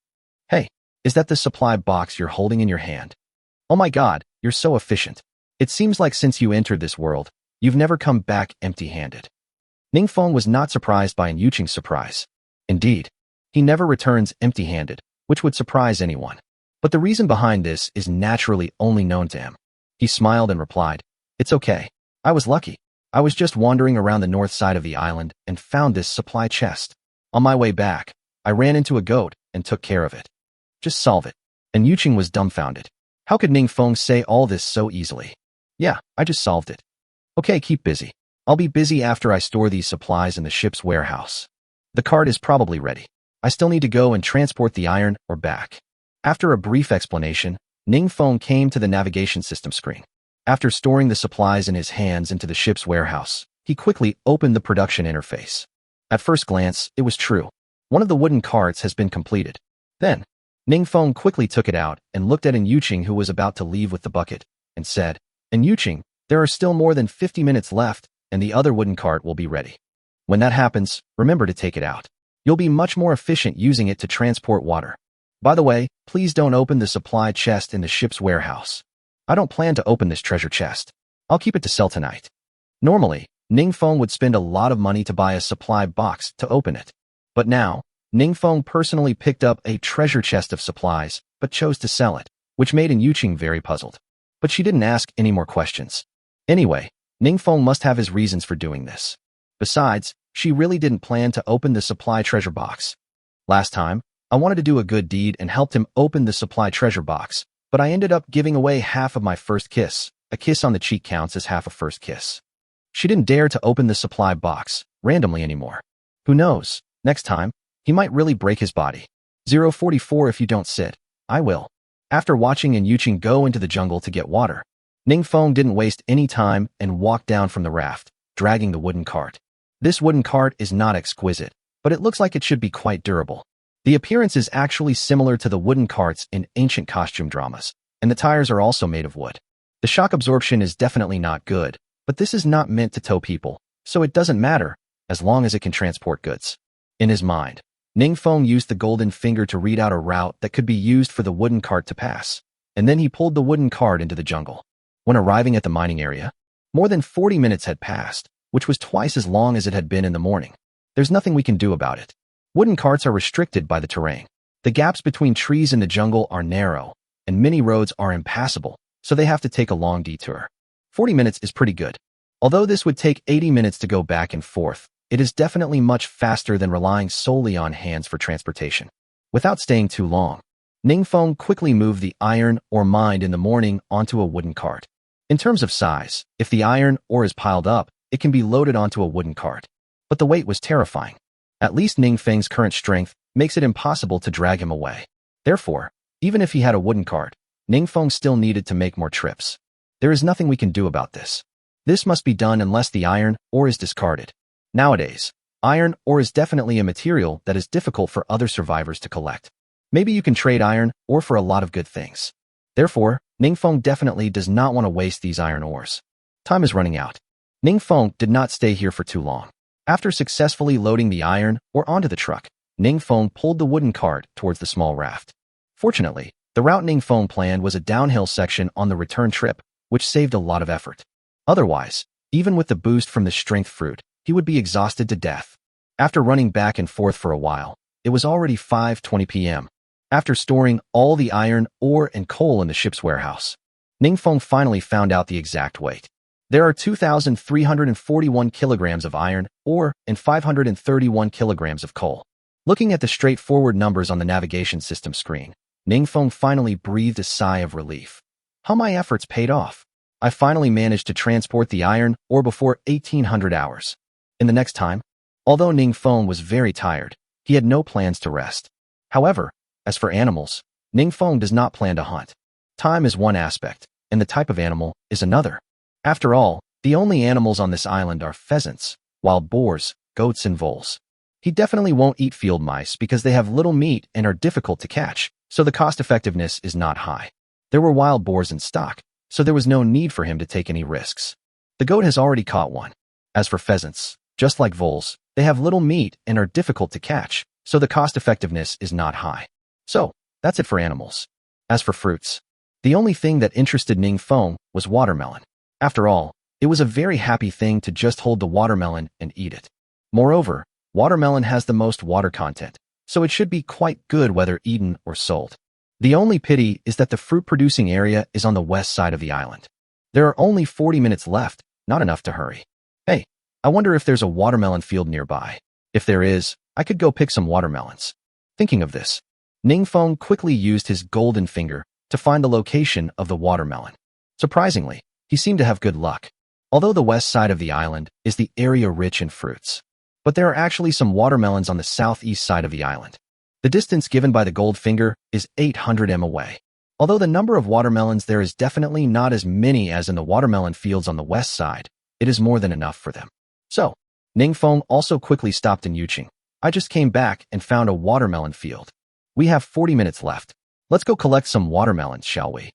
Hey, is that the supply box you're holding in your hand? Oh my god, you're so efficient. It seems like since you entered this world, you've never come back empty-handed. Ningfeng was not surprised by Yuqing's surprise. Indeed, he never returns empty-handed, which would surprise anyone. But the reason behind this is naturally only known to him. He smiled and replied, "It's okay. I was lucky. I was just wandering around the north side of the island and found this supply chest. On my way back, I ran into a goat and took care of it. Just solve it." And Yuqing was dumbfounded. How could Ningfeng say all this so easily? Yeah, I just solved it. Okay, keep busy. I'll be busy after I store these supplies in the ship's warehouse. The cart is probably ready. I still need to go and transport the iron or back. After a brief explanation, Ningfeng came to the navigation system screen. After storing the supplies in his hands into the ship's warehouse, he quickly opened the production interface. At first glance, it was true. One of the wooden carts has been completed. Then, Ningfeng quickly took it out and looked at Yuqing, who was about to leave with the bucket, and said, "Yuqing, there are still more than 50 minutes left, and the other wooden cart will be ready. When that happens, remember to take it out. You'll be much more efficient using it to transport water. By the way, please don't open the supply chest in the ship's warehouse. I don't plan to open this treasure chest. I'll keep it to sell tonight." Normally, Ningfeng would spend a lot of money to buy a supply box to open it. But now, Ningfeng personally picked up a treasure chest of supplies, but chose to sell it, which made Yuqing very puzzled. But she didn't ask any more questions. Anyway, Ningfeng must have his reasons for doing this. Besides, she really didn't plan to open the supply treasure box. Last time, I wanted to do a good deed and helped him open the supply treasure box, but I ended up giving away half of my first kiss. A kiss on the cheek counts as half a first kiss. She didn't dare to open the supply box randomly anymore. Who knows, next time, he might really break his body. 044 If you don't sit, I will. After watching Yuqing go into the jungle to get water, Ningfeng didn't waste any time and walked down from the raft, dragging the wooden cart. This wooden cart is not exquisite, but it looks like it should be quite durable. The appearance is actually similar to the wooden carts in ancient costume dramas, and the tires are also made of wood. The shock absorption is definitely not good, but this is not meant to tow people, so it doesn't matter, as long as it can transport goods. In his mind, Ningfeng used the golden finger to read out a route that could be used for the wooden cart to pass, and then he pulled the wooden cart into the jungle. When arriving at the mining area, more than 40 minutes had passed, which was twice as long as it had been in the morning. There's nothing we can do about it. Wooden carts are restricted by the terrain. The gaps between trees in the jungle are narrow, and many roads are impassable, so they have to take a long detour. 40 minutes is pretty good. Although this would take 80 minutes to go back and forth, it is definitely much faster than relying solely on hands for transportation. Without staying too long, Ning Feng quickly moved the iron or mined in the morning onto a wooden cart. In terms of size, if the iron ore is piled up, it can be loaded onto a wooden cart. But the weight was terrifying. At least Ning Feng's current strength makes it impossible to drag him away. Therefore, even if he had a wooden cart, Ning Feng still needed to make more trips. There is nothing we can do about this. This must be done unless the iron ore is discarded. Nowadays, iron ore is definitely a material that is difficult for other survivors to collect. Maybe you can trade iron ore for a lot of good things. Therefore, Ning Feng definitely does not want to waste these iron ores. Time is running out. Ning Feng did not stay here for too long. After successfully loading the iron ore onto the truck, Ning Feng pulled the wooden cart towards the small raft. Fortunately, the route Ning Feng planned was a downhill section on the return trip, which saved a lot of effort. Otherwise, even with the boost from the strength fruit, he would be exhausted to death. After running back and forth for a while, it was already 5:20 p.m. After storing all the iron ore and coal in the ship's warehouse, Ning Feng finally found out the exact weight. There are 2,341 kilograms of iron ore and 531 kilograms of coal. Looking at the straightforward numbers on the navigation system screen, Ning Feng finally breathed a sigh of relief. How my efforts paid off. I finally managed to transport the iron ore before 1800 hours. In the next time, although Ning Feng was very tired, he had no plans to rest. However, as for animals, Ning Feng does not plan to hunt. Time is one aspect, and the type of animal is another. After all, the only animals on this island are pheasants, wild boars, goats, and voles. He definitely won't eat field mice because they have little meat and are difficult to catch, so the cost-effectiveness is not high. There were wild boars in stock, so there was no need for him to take any risks. The goat has already caught one. As for pheasants, just like voles, they have little meat and are difficult to catch, so the cost-effectiveness is not high. So, that's it for animals. As for fruits, the only thing that interested Ning Feng was watermelon. After all, it was a very happy thing to just hold the watermelon and eat it. Moreover, watermelon has the most water content, so it should be quite good whether eaten or sold. The only pity is that the fruit-producing area is on the west side of the island. There are only 40 minutes left, not enough to hurry. Hey, I wonder if there's a watermelon field nearby. If there is, I could go pick some watermelons. Thinking of this, Ning Feng quickly used his golden finger to find the location of the watermelon. Surprisingly, he seemed to have good luck. Although the west side of the island is the area rich in fruits, but there are actually some watermelons on the southeast side of the island. The distance given by the gold finger is 800 m away. Although the number of watermelons there is definitely not as many as in the watermelon fields on the west side, it is more than enough for them. So, Ning Feng also quickly stopped in Yuqing. I just came back and found a watermelon field. We have 40 minutes left. Let's go collect some watermelons, shall we?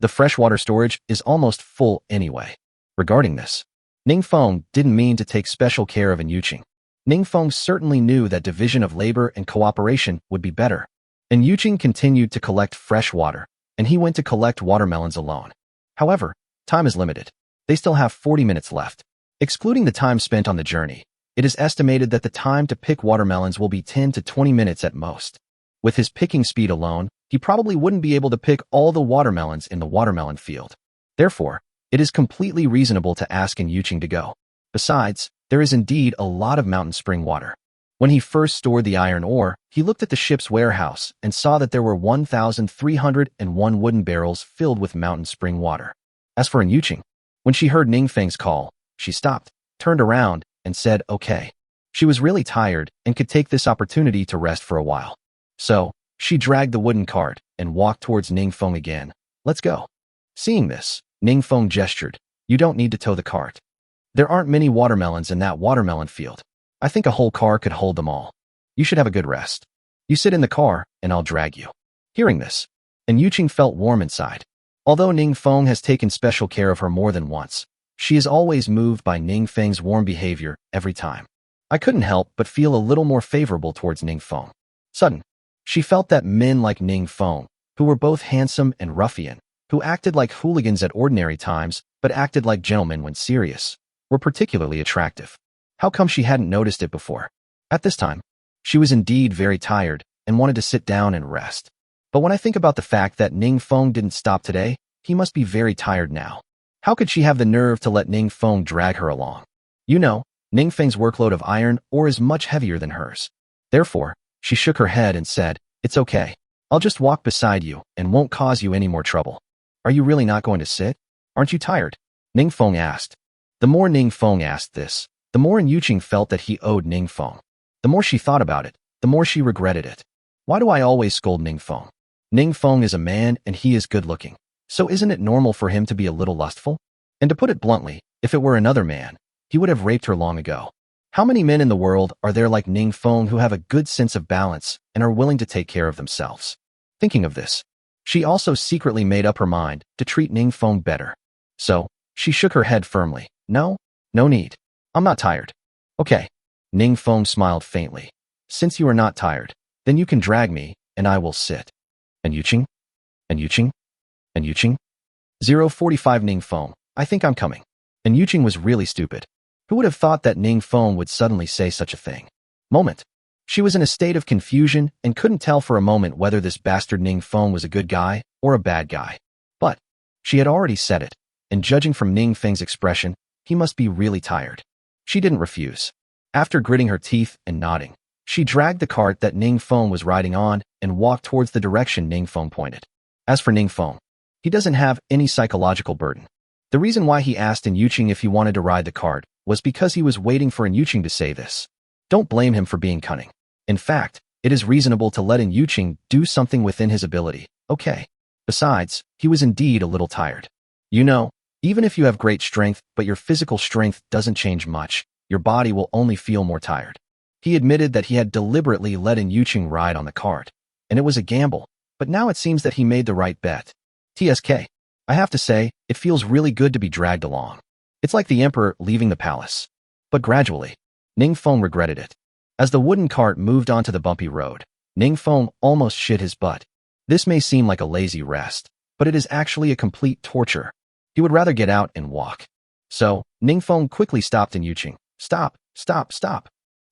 The freshwater storage is almost full anyway. Regarding this, Ning Feng didn't mean to take special care of in Yuqing. Ning Feng certainly knew that division of labor and cooperation would be better. And Yuqing continued to collect fresh water, and he went to collect watermelons alone. However, time is limited. They still have 40 minutes left. Excluding the time spent on the journey, it is estimated that the time to pick watermelons will be 10 to 20 minutes at most. With his picking speed alone, he probably wouldn't be able to pick all the watermelons in the watermelon field. Therefore, it is completely reasonable to ask in Yuqing to go. Besides, there is indeed a lot of mountain spring water. When he first stored the iron ore, he looked at the ship's warehouse and saw that there were 1,301 wooden barrels filled with mountain spring water. As for in Yuqing, when she heard Ning Feng's call, she stopped, turned around, and said, okay. She was really tired and could take this opportunity to rest for a while. So, she dragged the wooden cart and walked towards Ning Feng again. Let's go. Seeing this, Ning Feng gestured. You don't need to tow the cart. There aren't many watermelons in that watermelon field. I think a whole car could hold them all. You should have a good rest. You sit in the car, and I'll drag you. Hearing this, and Yuqing felt warm inside. Although Ning Feng has taken special care of her more than once, she is always moved by Ning Feng's warm behavior every time. I couldn't help but feel a little more favorable towards Ning Feng. Sudden, she felt that men like Ning Feng, who were both handsome and ruffian, who acted like hooligans at ordinary times but acted like gentlemen when serious, were particularly attractive. How come she hadn't noticed it before? At this time, she was indeed very tired and wanted to sit down and rest. But when I think about the fact that Ning Feng didn't stop today, he must be very tired now. How could she have the nerve to let Ning Feng drag her along? You know, Ning Feng's workload of iron ore is much heavier than hers. Therefore, she shook her head and said, it's okay. I'll just walk beside you and won't cause you any more trouble. Are you really not going to sit? Aren't you tired? Ningfeng asked. The more Ningfeng asked this, the more Yuqing felt that he owed Ningfeng. The more she thought about it, the more she regretted it. Why do I always scold Ningfeng? Ningfeng is a man and he is good-looking. So isn't it normal for him to be a little lustful? And to put it bluntly, if it were another man, he would have raped her long ago. How many men in the world are there like Ningfeng who have a good sense of balance and are willing to take care of themselves? Thinking of this, she also secretly made up her mind to treat Ningfeng better. So, she shook her head firmly. No need. I'm not tired. Okay. Ningfeng smiled faintly. Since you are not tired, then you can drag me, and I will sit. And Yuqing? And Yuqing? And Yuqing? 045 Ningfeng, I think I'm coming. And Yuqing was really stupid. Who would have thought that Ningfeng would suddenly say such a thing? Moment. She was in a state of confusion and couldn't tell for a moment whether this bastard Ningfeng was a good guy or a bad guy. But she had already said it, and judging from Ningfeng's expression, he must be really tired. She didn't refuse. After gritting her teeth and nodding, she dragged the cart that Ningfeng was riding on and walked towards the direction Ningfeng pointed. As for Ningfeng, he doesn't have any psychological burden. The reason why he asked Yuqing if he wanted to ride the cart was because he was waiting for Yuqing to say this. Don't blame him for being cunning. In fact, it is reasonable to let Yuqing do something within his ability. Okay. Besides, he was indeed a little tired. You know, even if you have great strength but your physical strength doesn't change much, your body will only feel more tired. He admitted that he had deliberately let Yuqing ride on the cart, and it was a gamble, but now it seems that he made the right bet. TSK. I have to say, it feels really good to be dragged along. It's like the emperor leaving the palace. But gradually, Ningfeng regretted it. As the wooden cart moved onto the bumpy road, Ningfeng almost shit his butt. This may seem like a lazy rest, but it is actually a complete torture. He would rather get out and walk. So, Ningfeng quickly stopped Yuqing. Stop.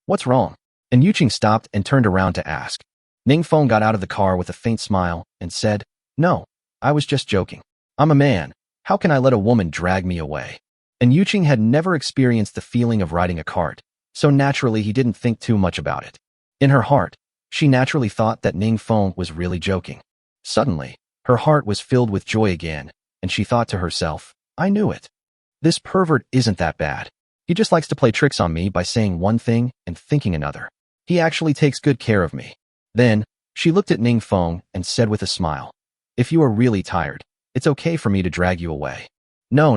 What's wrong? And Yuqing stopped and turned around to ask. Ningfeng got out of the car with a faint smile and said, No, I was just joking. I'm a man. How can I let a woman drag me away? And Yuqing had never experienced the feeling of riding a cart, so naturally he didn't think too much about it. In her heart, she naturally thought that Ningfeng was really joking. Suddenly, her heart was filled with joy again, and she thought to herself, I knew it. This pervert isn't that bad. He just likes to play tricks on me by saying one thing and thinking another. He actually takes good care of me. Then, she looked at Ningfeng and said with a smile, If you are really tired, it's okay for me to drag you away. No.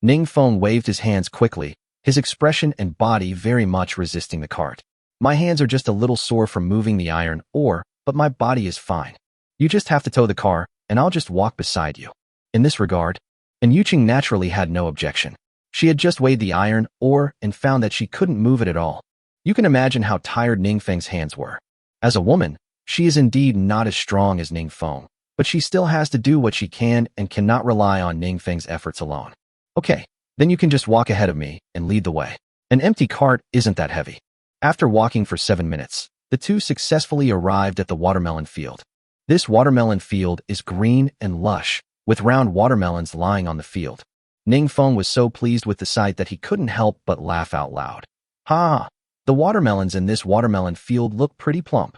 Ningfeng waved his hands quickly, his expression and body very much resisting the cart. My hands are just a little sore from moving the iron ore, but my body is fine. You just have to tow the car, and I'll just walk beside you. In this regard, and Yuqing naturally had no objection. She had just weighed the iron ore and found that she couldn't move it at all. You can imagine how tired Ningfeng's hands were. As a woman, she is indeed not as strong as Ningfeng, but she still has to do what she can and cannot rely on Ningfeng's efforts alone. Okay, then you can just walk ahead of me and lead the way. An empty cart isn't that heavy. After walking for 7 minutes, the two successfully arrived at the watermelon field. This watermelon field is green and lush, with round watermelons lying on the field. Ningfeng was so pleased with the sight that he couldn't help but laugh out loud. Ha! The watermelons in this watermelon field look pretty plump.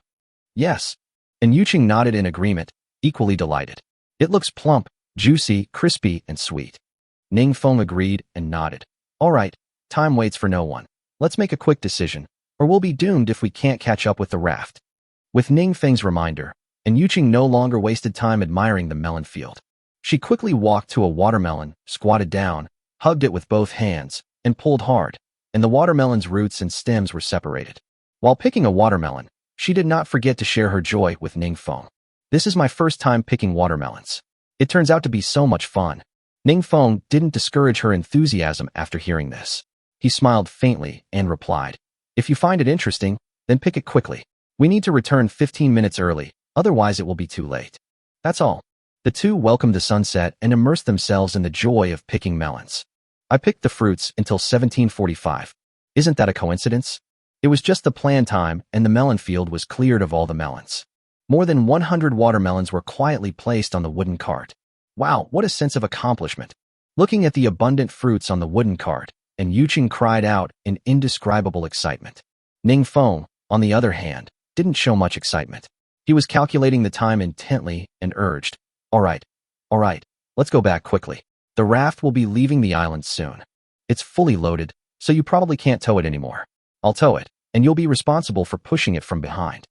Yes. And Yuqing nodded in agreement, equally delighted. It looks plump, juicy, crispy, and sweet. Ningfeng agreed and nodded. All right, time waits for no one. Let's make a quick decision, or we'll be doomed if we can't catch up with the raft. With Ningfeng's reminder, and Yuqing no longer wasted time admiring the melon field. She quickly walked to a watermelon, squatted down, hugged it with both hands, and pulled hard, and the watermelon's roots and stems were separated. While picking a watermelon, she did not forget to share her joy with Ningfeng. This is my first time picking watermelons. It turns out to be so much fun. Ningfeng didn't discourage her enthusiasm after hearing this. He smiled faintly and replied, If you find it interesting, then pick it quickly. We need to return 15 minutes early, otherwise it will be too late. That's all. The two welcomed the sunset and immersed themselves in the joy of picking melons. I picked the fruits until 1745. Isn't that a coincidence? It was just the planned time and the melon field was cleared of all the melons. More than 100 watermelons were quietly placed on the wooden cart. Wow, what a sense of accomplishment. Looking at the abundant fruits on the wooden cart, and Yuqing cried out in indescribable excitement. Ningfeng, on the other hand, didn't show much excitement. He was calculating the time intently and urged, all right, let's go back quickly. The raft will be leaving the island soon. It's fully loaded, so you probably can't tow it anymore. I'll tow it, and you'll be responsible for pushing it from behind.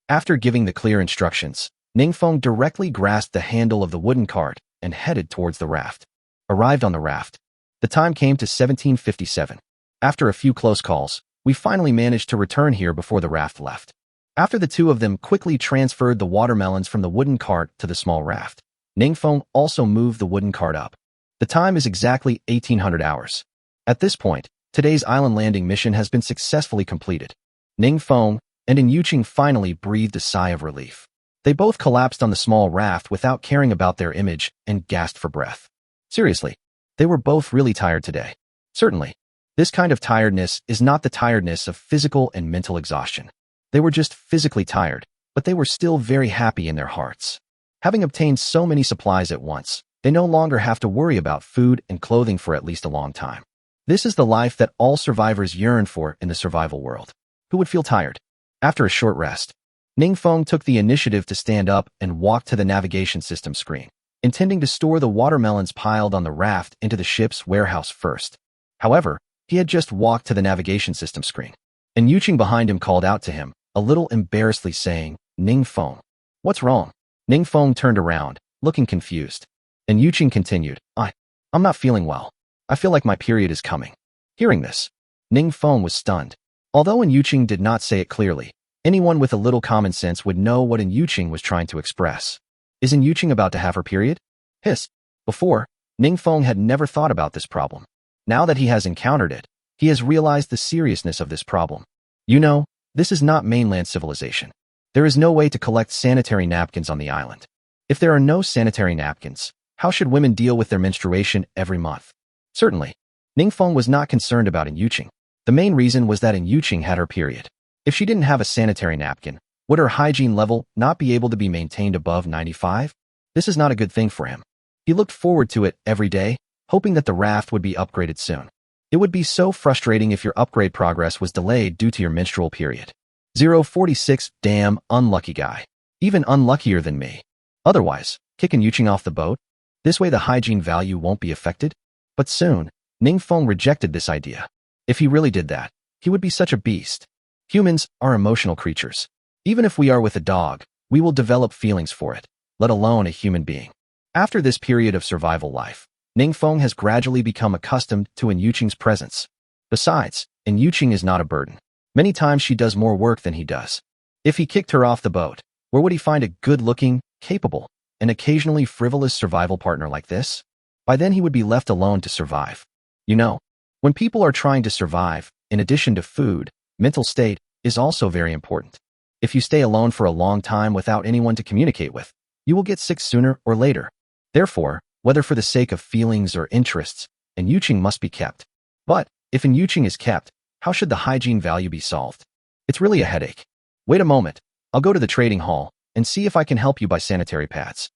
After giving the clear instructions, Ningfeng directly grasped the handle of the wooden cart and headed towards the raft. Arrived on the raft. The time came to 1757. After a few close calls, we finally managed to return here before the raft left. After the two of them quickly transferred the watermelons from the wooden cart to the small raft, Ningfeng also moved the wooden cart up. The time is exactly 1800 hours. At this point, today's island landing mission has been successfully completed. Ningfeng and Yuqing finally breathed a sigh of relief. They both collapsed on the small raft without caring about their image and gasped for breath. Seriously, they were both really tired today. Certainly, this kind of tiredness is not the tiredness of physical and mental exhaustion. They were just physically tired, but they were still very happy in their hearts. Having obtained so many supplies at once, they no longer have to worry about food and clothing for at least a long time. This is the life that all survivors yearn for in the survival world. Who would feel tired? After a short rest, Ningfeng took the initiative to stand up and walk to the navigation system screen, intending to store the watermelons piled on the raft into the ship's warehouse first. However, he had just walked to the navigation system screen, and Yuqing behind him called out to him, a little embarrassedly saying, Ningfeng, what's wrong? Ningfeng turned around, looking confused. And Yuqing continued, I'm not feeling well. I feel like my period is coming. Hearing this, Ningfeng was stunned. Although Yuqing did not say it clearly, anyone with a little common sense would know what Yuqing was trying to express. Is Yuqing about to have her period? Hiss. Before, Ningfeng had never thought about this problem. Now that he has encountered it, he has realized the seriousness of this problem. You know, this is not mainland civilization. There is no way to collect sanitary napkins on the island. If there are no sanitary napkins, how should women deal with their menstruation every month? Certainly, Ningfeng was not concerned about Yuqing. The main reason was that Yuqing had her period. If she didn't have a sanitary napkin, would her hygiene level not be able to be maintained above 95? This is not a good thing for him. He looked forward to it every day, hoping that the raft would be upgraded soon. It would be so frustrating if your upgrade progress was delayed due to your menstrual period. 046, damn, unlucky guy. Even unluckier than me. Otherwise, kicking Yuqing off the boat? This way the hygiene value won't be affected? But soon, Ningfeng rejected this idea. If he really did that, he would be such a beast. Humans are emotional creatures. Even if we are with a dog, we will develop feelings for it, let alone a human being. After this period of survival life, Ningfeng has gradually become accustomed to Yuqing's presence. Besides, Yuqing is not a burden. Many times she does more work than he does. If he kicked her off the boat, where would he find a good-looking, capable, and occasionally frivolous survival partner like this? By then he would be left alone to survive. You know, when people are trying to survive, in addition to food, mental state is also very important. If you stay alone for a long time without anyone to communicate with, you will get sick sooner or later. Therefore, whether for the sake of feelings or interests, Yuqing must be kept. But, if Yuqing is kept, how should the hygiene value be solved? It's really a headache. Wait a moment, I'll go to the trading hall and see if I can help you buy sanitary pads.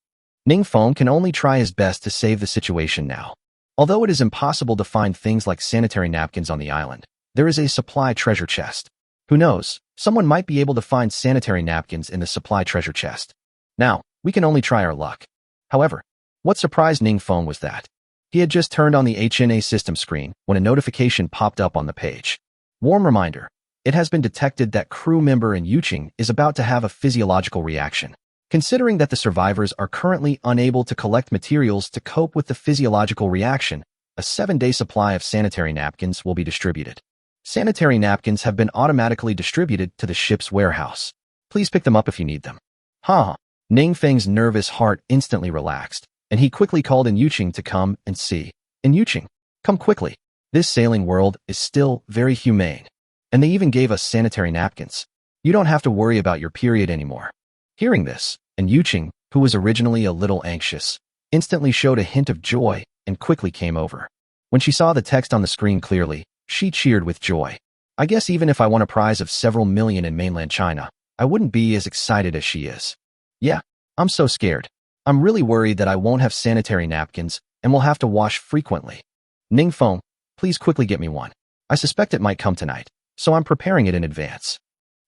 Ningfeng can only try his best to save the situation now. Although it is impossible to find things like sanitary napkins on the island, there is a supply treasure chest. Who knows, someone might be able to find sanitary napkins in the supply treasure chest. Now, we can only try our luck. However, what surprised Ningfeng was that he had just turned on the HNA system screen when a notification popped up on the page. Warm reminder, it has been detected that crew member Yuqing is about to have a physiological reaction. Considering that the survivors are currently unable to collect materials to cope with the physiological reaction, a 7-day supply of sanitary napkins will be distributed. Sanitary napkins have been automatically distributed to the ship's warehouse. Please pick them up if you need them. Ningfeng's nervous heart instantly relaxed, and he quickly called Yuqing to come and see. Yuqing, come quickly. This sailing world is still very humane. And they even gave us sanitary napkins. You don't have to worry about your period anymore. Hearing this, Yuqing, who was originally a little anxious, instantly showed a hint of joy and quickly came over. When she saw the text on the screen clearly, she cheered with joy. I guess even if I won a prize of several million in mainland China, I wouldn't be as excited as she is. Yeah, I'm so scared. I'm really worried that I won't have sanitary napkins and will have to wash frequently. Ningfeng, please quickly get me one. I suspect it might come tonight, so I'm preparing it in advance.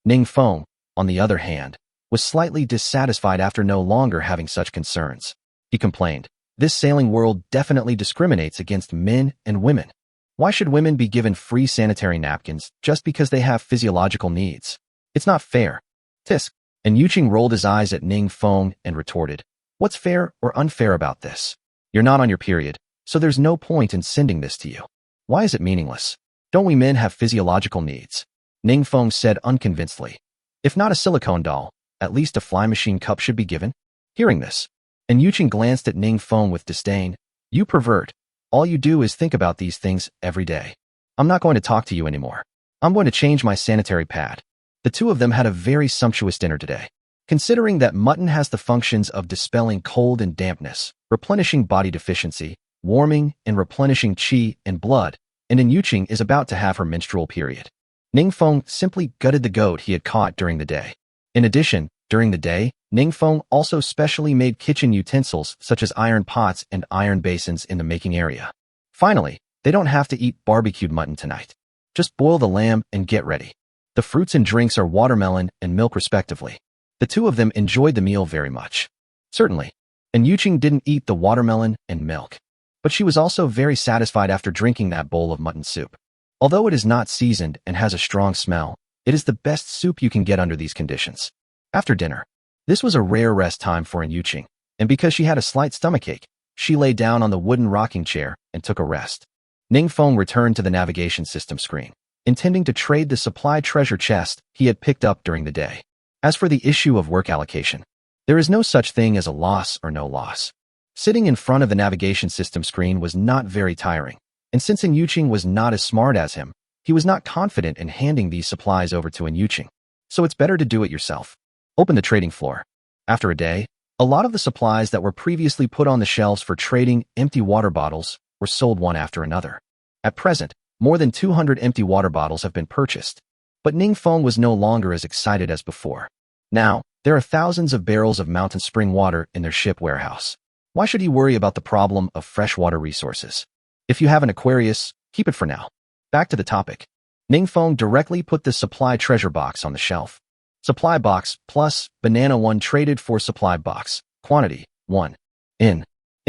Ningfeng, on the other hand, was slightly dissatisfied after no longer having such concerns. He complained, "This sailing world definitely discriminates against men and women. Why should women be given free sanitary napkins just because they have physiological needs? It's not fair." Tisk. And Yuqing rolled his eyes at Ning Feng and retorted, "What's fair or unfair about this? You're not on your period, so there's no point in sending this to you. Why is it meaningless? Don't we men have physiological needs?" Ning Feng said unconvincedly, "If not a silicone doll, at least a fly machine cup should be given." Hearing this, and Yuqing glanced at Ning Feng with disdain, "You pervert. All you do is think about these things every day. I'm not going to talk to you anymore. I'm going to change my sanitary pad." The two of them had a very sumptuous dinner today. Considering that mutton has the functions of dispelling cold and dampness, replenishing body deficiency, warming and replenishing qi and blood, and Yuqing is about to have her menstrual period. Ning Feng simply gutted the goat he had caught during the day. In addition, during the day, Ning Feng also specially made kitchen utensils such as iron pots and iron basins in the making area. Finally, they don't have to eat barbecued mutton tonight. Just boil the lamb and get ready. The fruits and drinks are watermelon and milk respectively. The two of them enjoyed the meal very much. Certainly, and Yuqing didn't eat the watermelon and milk. But she was also very satisfied after drinking that bowl of mutton soup. Although it is not seasoned and has a strong smell, it is the best soup you can get under these conditions. After dinner, this was a rare rest time for Yuqing, and because she had a slight stomachache, she lay down on the wooden rocking chair and took a rest. Ning Feng returned to the navigation system screen, intending to trade the supply treasure chest he had picked up during the day. As for the issue of work allocation, there is no such thing as a loss or no loss. Sitting in front of the navigation system screen was not very tiring, and since Yuqing was not as smart as him, he was not confident in handing these supplies over to Yuqing. So it's better to do it yourself. Open the trading floor. After a day, a lot of the supplies that were previously put on the shelves for trading empty water bottles were sold one after another. At present, more than 200 empty water bottles have been purchased. But Ning Feng was no longer as excited as before. Now, there are thousands of barrels of mountain spring water in their ship warehouse. Why should he worry about the problem of freshwater resources? If you have an Aquarius, keep it for now. Back to the topic. Ning Feng directly put the supply treasure box on the shelf. Supply box plus banana 1 traded for supply box, quantity 1. In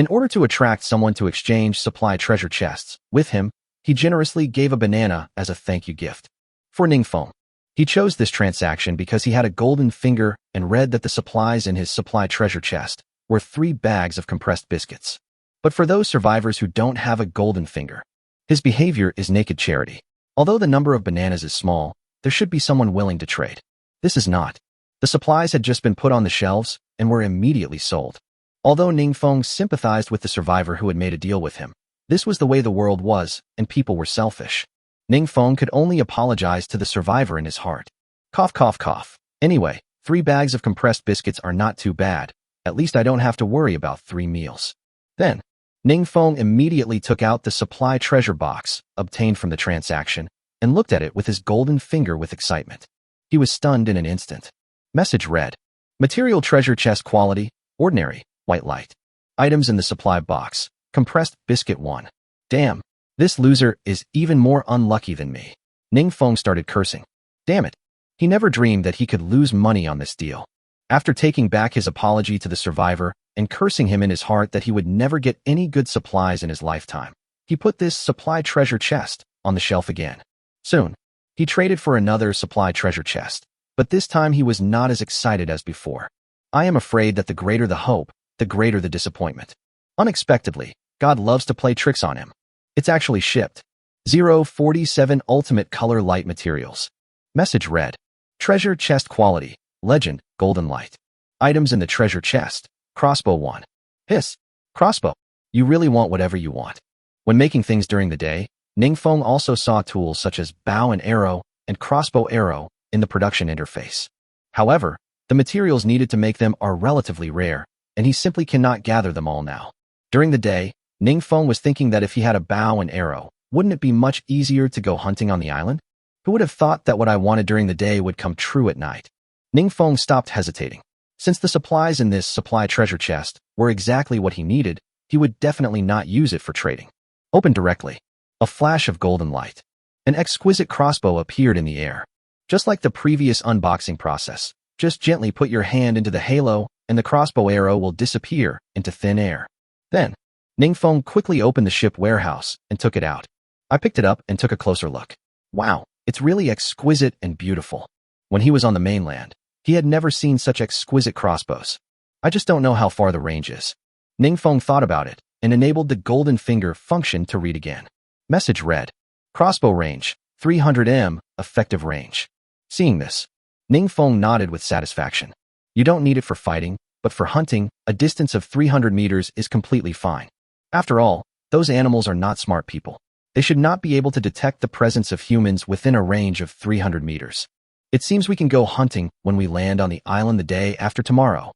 order to attract someone to exchange supply treasure chests with him, he generously gave a banana as a thank you gift. For Ning Feng, he chose this transaction because he had a golden finger and read that the supplies in his supply treasure chest were 3 bags of compressed biscuits. But for those survivors who don't have a golden finger, his behavior is naked charity. Although the number of bananas is small, there should be someone willing to trade. This is not. The supplies had just been put on the shelves and were immediately sold. Although Ning Feng sympathized with the survivor who had made a deal with him, this was the way the world was, and people were selfish. Ning Feng could only apologize to the survivor in his heart. Cough, cough, cough. Anyway, 3 bags of compressed biscuits are not too bad. At least I don't have to worry about 3 meals. Then, Ning Feng immediately took out the supply treasure box, obtained from the transaction, and looked at it with his golden finger with excitement. He was stunned in an instant. Message read, "Material treasure chest quality, ordinary, white light. Items in the supply box, compressed biscuit 1. Damn, this loser is even more unlucky than me." Ning Feng started cursing. Damn it. He never dreamed that he could lose money on this deal. After taking back his apology to the survivor and cursing him in his heart that he would never get any good supplies in his lifetime, he put this supply treasure chest on the shelf again. Soon, he traded for another supply treasure chest, but this time he was not as excited as before. I am afraid that the greater the hope, the greater the disappointment. Unexpectedly, God loves to play tricks on him. It's actually shipped. 047 Ultimate Color Light Materials. Message read, "Treasure chest quality, legend, golden light. Items in the treasure chest, crossbow 1. Hiss. Crossbow. You really want whatever you want." When making things during the day, Ning Feng also saw tools such as bow and arrow and crossbow arrow in the production interface. However, the materials needed to make them are relatively rare, and he simply cannot gather them all now. During the day, Ning Feng was thinking that if he had a bow and arrow, wouldn't it be much easier to go hunting on the island? Who would have thought that what I wanted during the day would come true at night? Ning Feng stopped hesitating. Since the supplies in this supply treasure chest were exactly what he needed, he would definitely not use it for trading. Open directly. A flash of golden light. An exquisite crossbow appeared in the air. Just like the previous unboxing process, Just gently put your hand into the halo, and the crossbow arrow will disappear into thin air. Then, Ningfeng quickly opened the ship warehouse and took it out. I picked it up and took a closer look. Wow, it's really exquisite and beautiful. When he was on the mainland, he had never seen such exquisite crossbows. I just don't know how far the range is. Ningfeng thought about it and enabled the golden finger function to read again. Message read, crossbow range, 300 m, effective range. Seeing this, Ningfeng nodded with satisfaction. You don't need it for fighting, but for hunting, a distance of 300 meters is completely fine. After all, those animals are not smart people. They should not be able to detect the presence of humans within a range of 300 meters. It seems we can go hunting when we land on the island the day after tomorrow.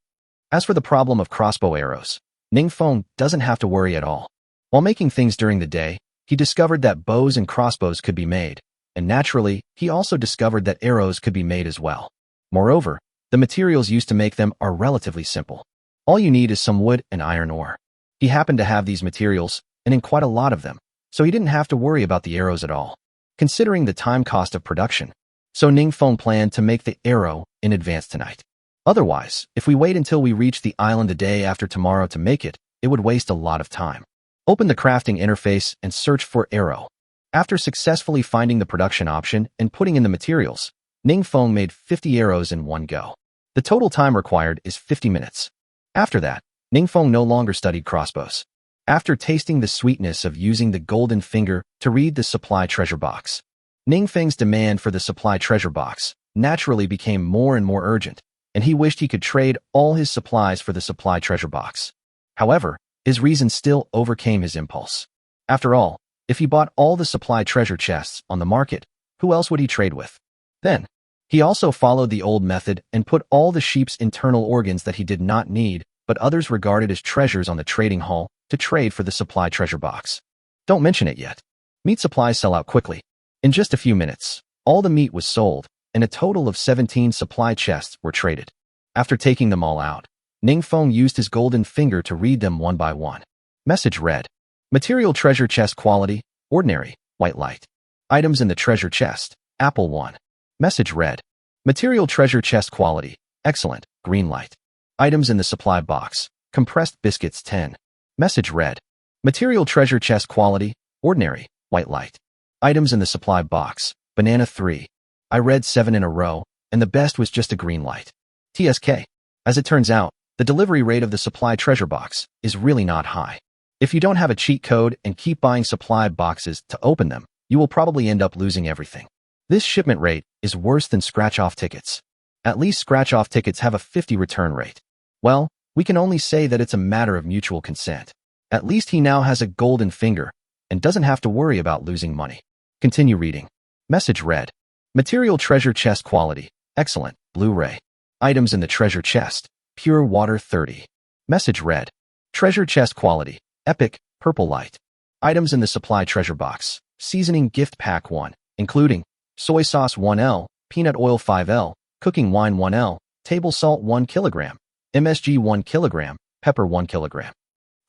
As for the problem of crossbow arrows, Ningfeng doesn't have to worry at all. While making things during the day, he discovered that bows and crossbows could be made, and naturally, he also discovered that arrows could be made as well. Moreover, the materials used to make them are relatively simple. All you need is some wood and iron ore. He happened to have these materials, and in quite a lot of them, so he didn't have to worry about the arrows at all, considering the time cost of production. So Ningfeng planned to make the arrow in advance tonight. Otherwise, if we wait until we reach the island the day after tomorrow to make it, it would waste a lot of time. Open the crafting interface and search for arrow. After successfully finding the production option and putting in the materials, Ningfeng made 50 arrows in one go. The total time required is 50 minutes. After that, Ningfeng no longer studied crossbows. After tasting the sweetness of using the golden finger to read the supply treasure box, Ningfeng's demand for the supply treasure box naturally became more and more urgent, and he wished he could trade all his supplies for the supply treasure box. However, his reason still overcame his impulse. After all, if he bought all the supply treasure chests on the market, who else would he trade with? Then, he also followed the old method and put all the sheep's internal organs that he did not need, but others regarded as treasures on the trading hall to trade for the supply treasure box. Don't mention it yet. Meat supplies sell out quickly. In just a few minutes, all the meat was sold, and a total of 17 supply chests were traded. After taking them all out, Ningfeng used his golden finger to read them one by one. Message read, material treasure chest quality, ordinary, white light. Items in the treasure chest, apple 1. Message read, material treasure chest quality, excellent, green light. Items in the supply box, compressed biscuits 10. Message read, material treasure chest quality, ordinary, white light. Items in the supply box, banana 3. I read 7 in a row, and the best was just a green light. TSK. As it turns out, the delivery rate of the supply treasure box is really not high. If you don't have a cheat code and keep buying supply boxes to open them, you will probably end up losing everything. This shipment rate is worse than scratch-off tickets. At least scratch-off tickets have a 50 return rate. Well, we can only say that it's a matter of mutual consent. At least he now has a golden finger and doesn't have to worry about losing money. Continue reading. Message read, material treasure chest quality, excellent, Blu-ray. Items in the treasure chest, pure water 30. Message read, treasure chest quality, epic, purple light. Items in the supply treasure box, seasoning gift pack 1, including soy sauce 1L, peanut oil 5L, cooking wine 1L, table salt 1 kilogram, MSG 1 kilogram, pepper 1 kilogram.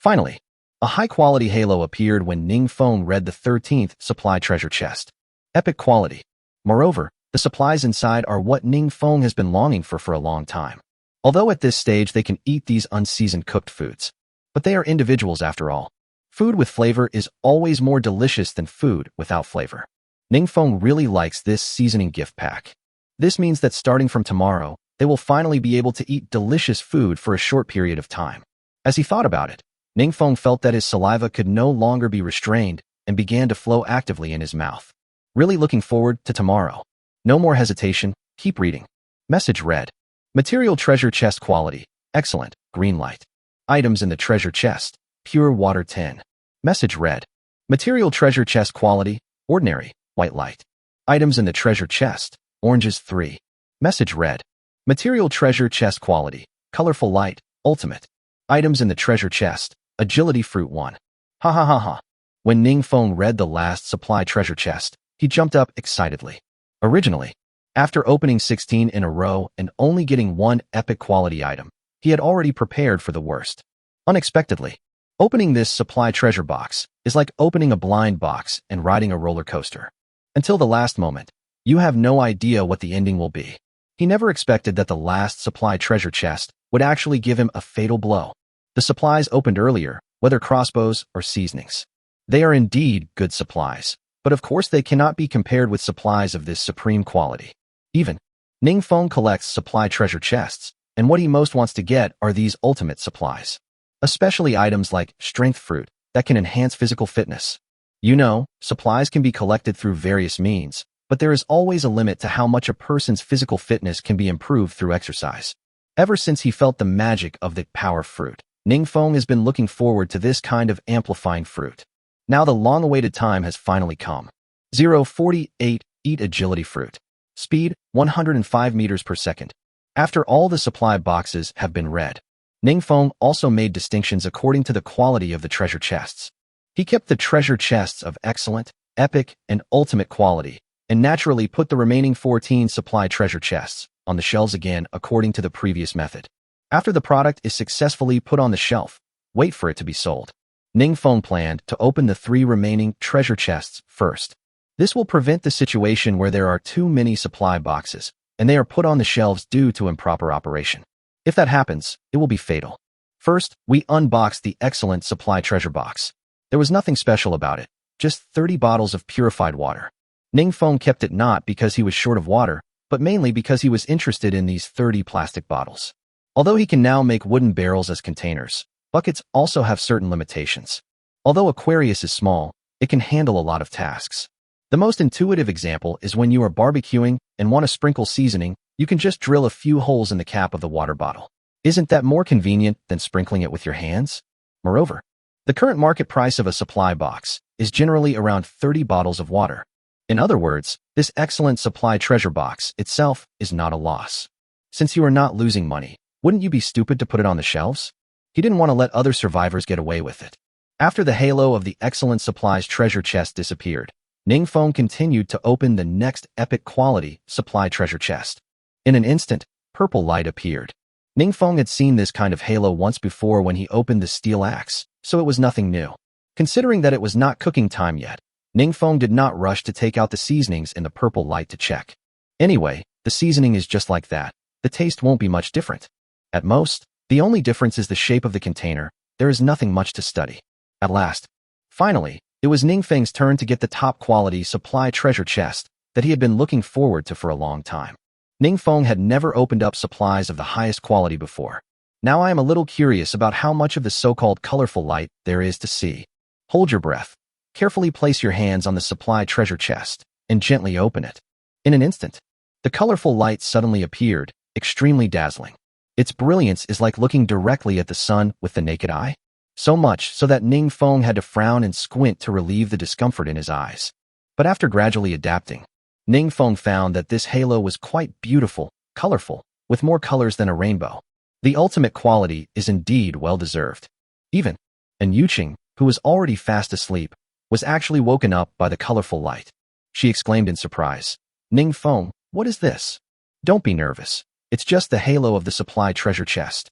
Finally, a high-quality halo appeared when Ningfeng read the 13th supply treasure chest. Epic quality. Moreover, the supplies inside are what Ningfeng has been longing for a long time. Although at this stage they can eat these unseasoned cooked foods. But they are individuals after all. Food with flavor is always more delicious than food without flavor. Ningfeng really likes this seasoning gift pack. This means that starting from tomorrow, they will finally be able to eat delicious food for a short period of time. As he thought about it, Ningfeng felt that his saliva could no longer be restrained and began to flow actively in his mouth. Really looking forward to tomorrow. No more hesitation, keep reading. Message read, material treasure chest quality, excellent, green light. Items in the treasure chest, pure water 10. Message read, material treasure chest quality, ordinary, white light. Items in the treasure chest, oranges 3. Message read, material treasure chest quality, colorful light, ultimate. Items in the treasure chest, agility fruit 1. Ha ha ha ha. When Ningfeng read the last supply treasure chest, he jumped up excitedly. Originally, after opening 16 in a row and only getting one epic quality item, he had already prepared for the worst. Unexpectedly, opening this supply treasure box is like opening a blind box and riding a roller coaster. Until the last moment, you have no idea what the ending will be. He never expected that the last supply treasure chest would actually give him a fatal blow. The supplies opened earlier, whether crossbows or seasonings. They are indeed good supplies, but of course they cannot be compared with supplies of this supreme quality. Even Ningfeng collects supply treasure chests, and what he most wants to get are these ultimate supplies. Especially items like strength fruit that can enhance physical fitness. You know, supplies can be collected through various means, but there is always a limit to how much a person's physical fitness can be improved through exercise. Ever since he felt the magic of the power fruit, Ningfeng has been looking forward to this kind of amplifying fruit. Now the long-awaited time has finally come. 048 Eat Agility Fruit. Speed, 105 meters per second. After all the supply boxes have been read, Ningfeng also made distinctions according to the quality of the treasure chests. He kept the treasure chests of excellent, epic, and ultimate quality, and naturally put the remaining 14 supply treasure chests on the shelves again according to the previous method. After the product is successfully put on the shelf, wait for it to be sold. Ningfeng planned to open the 3 remaining treasure chests first. This will prevent the situation where there are too many supply boxes, and they are put on the shelves due to improper operation. If that happens, it will be fatal. First, we unboxed the excellent supply treasure box. There was nothing special about it, just 30 bottles of purified water. Ningfeng kept it not because he was short of water, but mainly because he was interested in these 30 plastic bottles. Although he can now make wooden barrels as containers, buckets also have certain limitations. Although Aquarius is small, it can handle a lot of tasks. The most intuitive example is when you are barbecuing and want to sprinkle seasoning, you can just drill a few holes in the cap of the water bottle. Isn't that more convenient than sprinkling it with your hands? Moreover, the current market price of a supply box is generally around 30 bottles of water. In other words, this excellent supply treasure box itself is not a loss. Since you are not losing money, wouldn't you be stupid to put it on the shelves? He didn't want to let other survivors get away with it. After the halo of the excellent supplies treasure chest disappeared, Ningfeng continued to open the next epic quality supply treasure chest. In an instant, purple light appeared. Ningfeng had seen this kind of halo once before when he opened the steel axe, so it was nothing new. Considering that it was not cooking time yet, Ningfeng did not rush to take out the seasonings in the purple light to check. Anyway, the seasoning is just like that. The taste won't be much different. At most, the only difference is the shape of the container. There is nothing much to study. At last, finally, it was Ningfeng's turn to get the top-quality supply treasure chest that he had been looking forward to for a long time. Ningfeng had never opened up supplies of the highest quality before. Now I am a little curious about how much of the so-called colorful light there is to see. Hold your breath. Carefully place your hands on the supply treasure chest and gently open it. In an instant, the colorful light suddenly appeared, extremely dazzling. Its brilliance is like looking directly at the sun with the naked eye. So much so that Ningfeng had to frown and squint to relieve the discomfort in his eyes. But after gradually adapting, Ningfeng found that this halo was quite beautiful, colorful, with more colors than a rainbow. The ultimate quality is indeed well-deserved. Even Yuqing, who was already fast asleep, was actually woken up by the colorful light. She exclaimed in surprise, "Ningfeng, what is this?" "Don't be nervous. It's just the halo of the supply treasure chest,"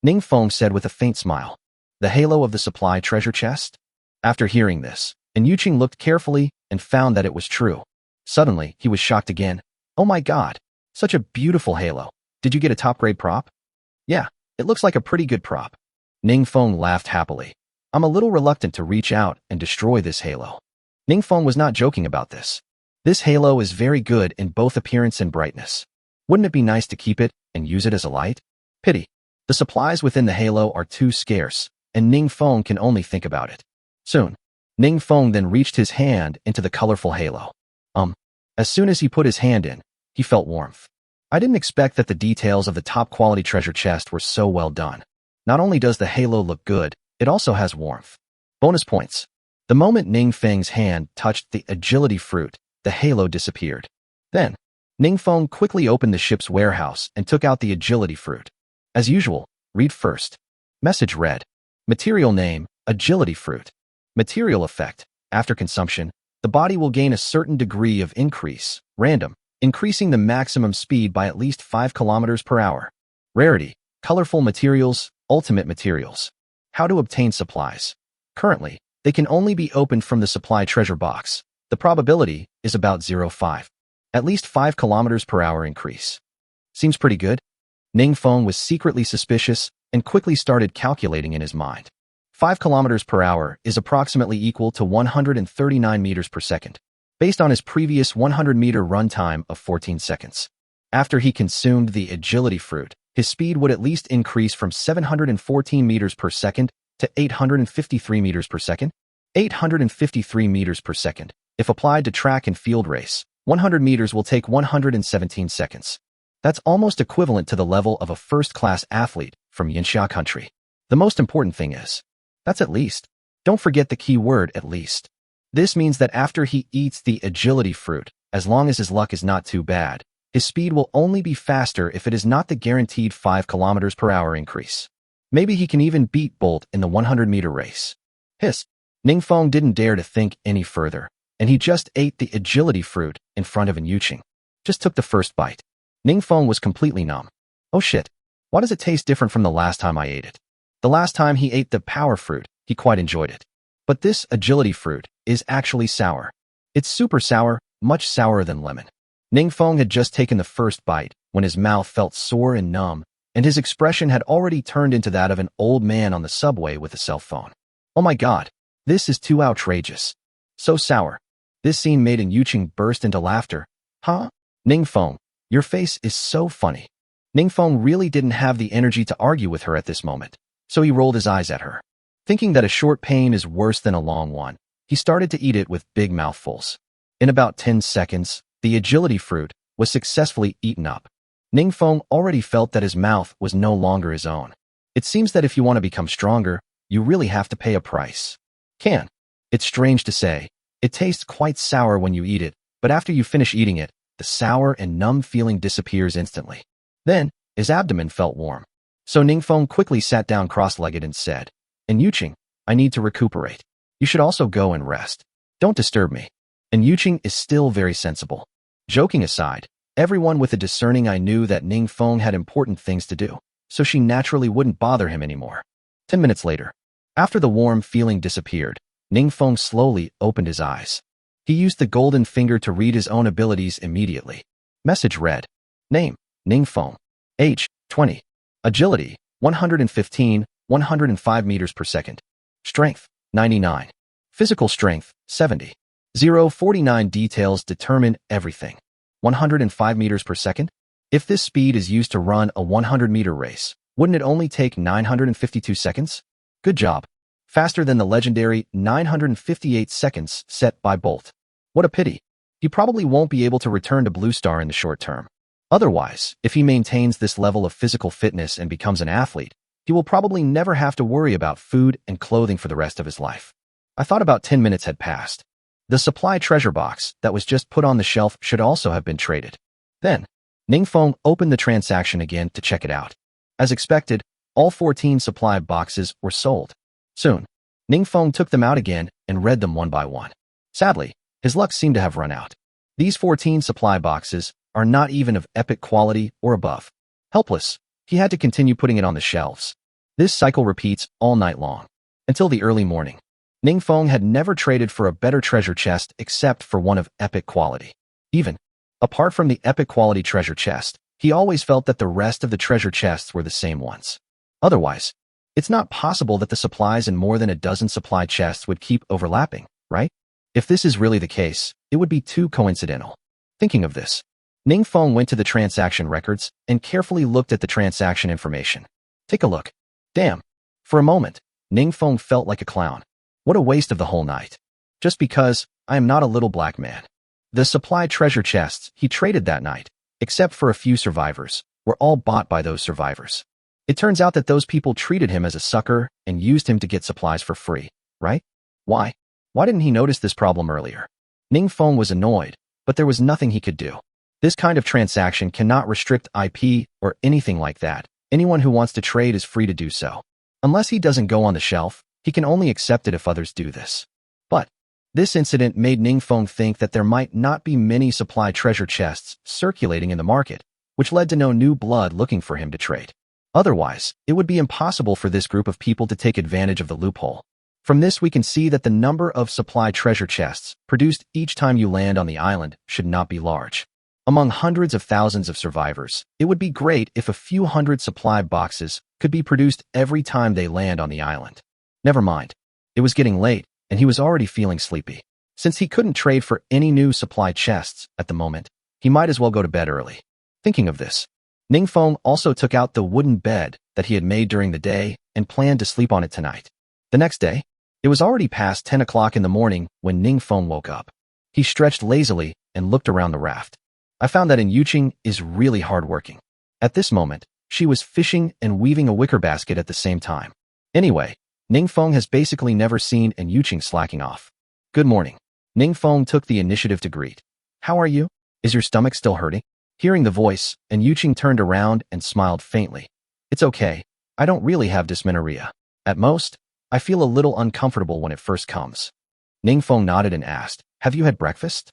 Ningfeng said with a faint smile. The halo of the supply treasure chest? After hearing this, Yuqing looked carefully and found that it was true. Suddenly, he was shocked again. "Oh my god, such a beautiful halo. Did you get a top-grade prop?" "Yeah, it looks like a pretty good prop." Ningfeng laughed happily. "I'm a little reluctant to reach out and destroy this halo." Ningfeng was not joking about this. This halo is very good in both appearance and brightness. Wouldn't it be nice to keep it and use it as a light? Pity. The supplies within the halo are too scarce, and Ningfeng can only think about it. Soon, Ningfeng then reached his hand into the colorful halo. As soon as he put his hand in, he felt warmth. I didn't expect that the details of the top-quality treasure chest were so well done. Not only does the halo look good, it also has warmth. Bonus points. The moment Ningfeng's hand touched the agility fruit, the halo disappeared. Then, Ningfeng quickly opened the ship's warehouse and took out the agility fruit. As usual, read first. Message read. Material name, agility fruit. Material effect. After consumption, the body will gain a certain degree of increase, random, increasing the maximum speed by at least 5 kilometers per hour. Rarity. Colorful materials, ultimate materials. How to obtain supplies. Currently, they can only be opened from the supply treasure box. The probability is about 0.5. At least 5 kilometers per hour increase. Seems pretty good. Ning Feng was secretly suspicious and quickly started calculating in his mind. 5 kilometers per hour is approximately equal to 139 meters per second, based on his previous 100-meter run time of 14 seconds. After he consumed the agility fruit, his speed would at least increase from 714 meters per second to 853 meters per second. 853 meters per second. If applied to track and field race, 100 meters will take 117 seconds. That's almost equivalent to the level of a first-class athlete from Yinxia country. The most important thing is, that's at least. Don't forget the key word, at least. This means that after he eats the agility fruit, as long as his luck is not too bad, his speed will only be faster if it is not the guaranteed 5 kilometers per hour increase. Maybe he can even beat Bolt in the 100-meter race. Hiss. Ning Feng didn't dare to think any further, and he just ate the agility fruit in front of Yuqing. Just took the first bite. Ning Feng was completely numb. Oh shit. Why does it taste different from the last time I ate it? The last time he ate the power fruit, he quite enjoyed it. But this agility fruit is actually sour. It's super sour, much sourer than lemon. Ning Feng had just taken the first bite when his mouth felt sore and numb, and his expression had already turned into that of an old man on the subway with a cell phone. Oh my god. This is too outrageous. So sour. This scene made Yuqing burst into laughter. Huh? Ning Feng, your face is so funny. Ning Feng really didn't have the energy to argue with her at this moment, so he rolled his eyes at her. Thinking that a short pain is worse than a long one, he started to eat it with big mouthfuls. In about 10 seconds, the agility fruit was successfully eaten up. Ning Feng already felt that his mouth was no longer his own. It seems that if you want to become stronger, you really have to pay a price. It's strange to say, it tastes quite sour when you eat it, but after you finish eating it, the sour and numb feeling disappears instantly. Then, his abdomen felt warm. So Ning Feng quickly sat down cross-legged and said, "And Yuqing, I need to recuperate. You should also go and rest. Don't disturb me." And Yuqing is still very sensible. Joking aside, everyone with a discerning eye knew that Ning Feng had important things to do, so she naturally wouldn't bother him anymore. 10 minutes later, after the warm feeling disappeared, Ning Feng slowly opened his eyes. He used the golden finger to read his own abilities immediately. Message read. Name, Ning Feng. Age, 20. Agility, 115, 105 meters per second. Strength, 99. Physical strength, 70. 049 details determine everything. 105 meters per second? If this speed is used to run a 100-meter race, wouldn't it only take 952 seconds? Good job. Faster than the legendary 958 seconds set by Bolt. What a pity. He probably won't be able to return to Blue Star in the short term. Otherwise, if he maintains this level of physical fitness and becomes an athlete, he will probably never have to worry about food and clothing for the rest of his life. I thought about 10 minutes had passed. The supply treasure box that was just put on the shelf should also have been traded. Then, Ning Feng opened the transaction again to check it out. As expected, all 14 supply boxes were sold. Soon, Ning Feng took them out again and read them one by one. Sadly, his luck seemed to have run out. These 14 supply boxes are not even of epic quality or above. Helpless, he had to continue putting it on the shelves. This cycle repeats all night long. Until the early morning. Ning Feng had never traded for a better treasure chest except for one of epic quality. Even, apart from the epic quality treasure chest, he always felt that the rest of the treasure chests were the same ones. Otherwise, it's not possible that the supplies in more than a dozen supply chests would keep overlapping, right? If this is really the case, it would be too coincidental. Thinking of this, Ning Feng went to the transaction records and carefully looked at the transaction information. Take a look. Damn. For a moment, Ning Feng felt like a clown. What a waste of the whole night. Just because I am not a little black man. The supply treasure chests he traded that night, except for a few survivors, were all bought by those survivors. It turns out that those people treated him as a sucker and used him to get supplies for free, right? Why? Why didn't he notice this problem earlier? Ning Feng was annoyed, but there was nothing he could do. This kind of transaction cannot restrict IP or anything like that. Anyone who wants to trade is free to do so. Unless he doesn't go on the shelf, he can only accept it if others do this. But this incident made Ning Feng think that there might not be many supply treasure chests circulating in the market, which led to no new blood looking for him to trade. Otherwise, it would be impossible for this group of people to take advantage of the loophole. From this we can see that the number of supply treasure chests produced each time you land on the island should not be large. Among hundreds of thousands of survivors, it would be great if a few hundred supply boxes could be produced every time they land on the island. Never mind. It was getting late, and he was already feeling sleepy. Since he couldn't trade for any new supply chests at the moment, he might as well go to bed early. Thinking of this, Ningfeng also took out the wooden bed that he had made during the day and planned to sleep on it tonight. The next day, it was already past 10 o'clock in the morning when Ningfeng woke up. He stretched lazily and looked around the raft. I found that Yuqing is really hardworking. At this moment, she was fishing and weaving a wicker basket at the same time. Anyway, Ningfeng has basically never seen Yuqing slacking off. Good morning. Ningfeng took the initiative to greet. How are you? Is your stomach still hurting? Hearing the voice, Yuqing turned around and smiled faintly. It's okay. I don't really have dysmenorrhea. At most, I feel a little uncomfortable when it first comes. Ningfeng nodded and asked, have you had breakfast?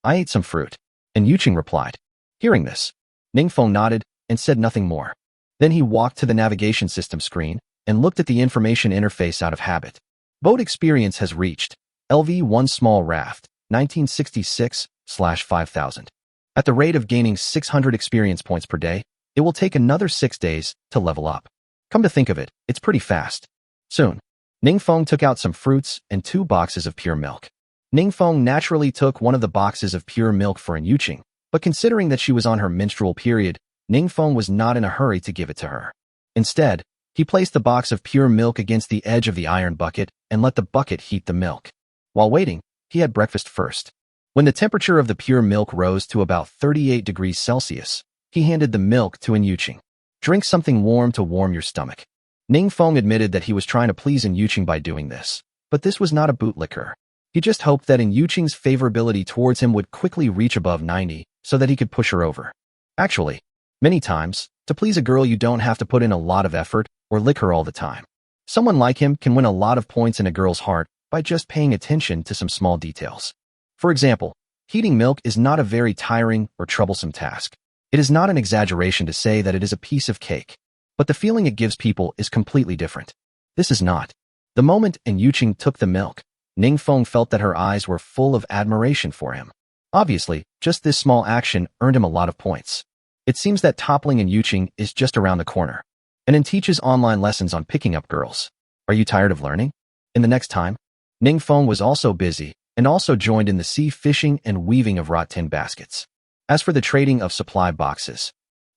I ate some fruit. Yuqing replied. Hearing this, Ningfeng nodded and said nothing more. Then he walked to the navigation system screen and looked at the information interface out of habit. Boat experience has reached Lv.100 small raft, 1966/5000. At the rate of gaining 600 experience points per day, it will take another 6 days to level up. Come to think of it, it's pretty fast. Soon, Ningfeng took out some fruits and 2 boxes of pure milk. Ningfeng naturally took one of the boxes of pure milk for Yuqing, but considering that she was on her menstrual period, Ningfeng was not in a hurry to give it to her. Instead, he placed the box of pure milk against the edge of the iron bucket and let the bucket heat the milk. While waiting, he had breakfast first. When the temperature of the pure milk rose to about 38 degrees Celsius, he handed the milk to Yuqing. Drink something warm to warm your stomach. Ningfeng admitted that he was trying to please Yuqing by doing this, but this was not a bootlicker. He just hoped that Yuqing's favorability towards him would quickly reach above 90 so that he could push her over. Actually, many times, to please a girl you don't have to put in a lot of effort or lick her all the time. Someone like him can win a lot of points in a girl's heart by just paying attention to some small details. For example, heating milk is not a very tiring or troublesome task. It is not an exaggeration to say that it is a piece of cake, but the feeling it gives people is completely different. This is not. The moment Yuqing took the milk, Ningfeng felt that her eyes were full of admiration for him. Obviously, just this small action earned him a lot of points. It seems that toppling Yuqing is just around the corner, and teaches online lessons on picking up girls. Are you tired of learning? In the next time, Ningfeng was also busy and also joined in the sea fishing and weaving of wrought tin baskets. As for the trading of supply boxes,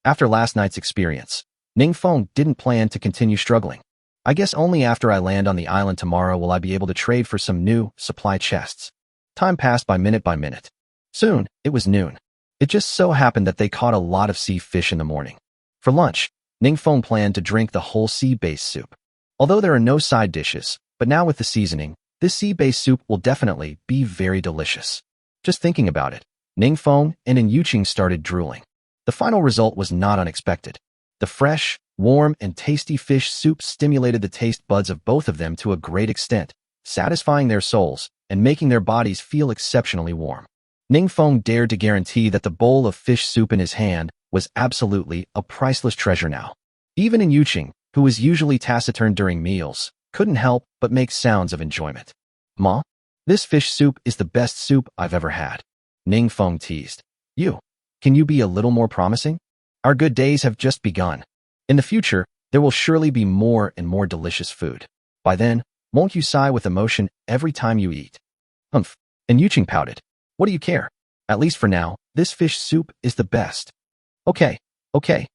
after last night's experience, Ningfeng didn't plan to continue struggling. I guess only after I land on the island tomorrow will I be able to trade for some new supply chests. Time passed by minute. Soon, it was noon. It just so happened that they caught a lot of sea fish in the morning. For lunch, Ningfeng planned to drink the whole sea-based soup. Although there are no side dishes, but now with the seasoning, this sea-based soup will definitely be very delicious. Just thinking about it, Ningfeng and Yuqing started drooling. The final result was not unexpected. The fresh, warm, and tasty fish soup stimulated the taste buds of both of them to a great extent, satisfying their souls and making their bodies feel exceptionally warm. Ningfeng dared to guarantee that the bowl of fish soup in his hand was absolutely a priceless treasure now. Even Yuqing, who was usually taciturn during meals, couldn't help but make sounds of enjoyment. Ma, this fish soup is the best soup I've ever had. Ningfeng teased. Can you be a little more promising? Our good days have just begun. In the future, there will surely be more and more delicious food. By then, won't you sigh with emotion every time you eat? Humph. Yuqing pouted. What do you care? At least for now, this fish soup is the best. Okay,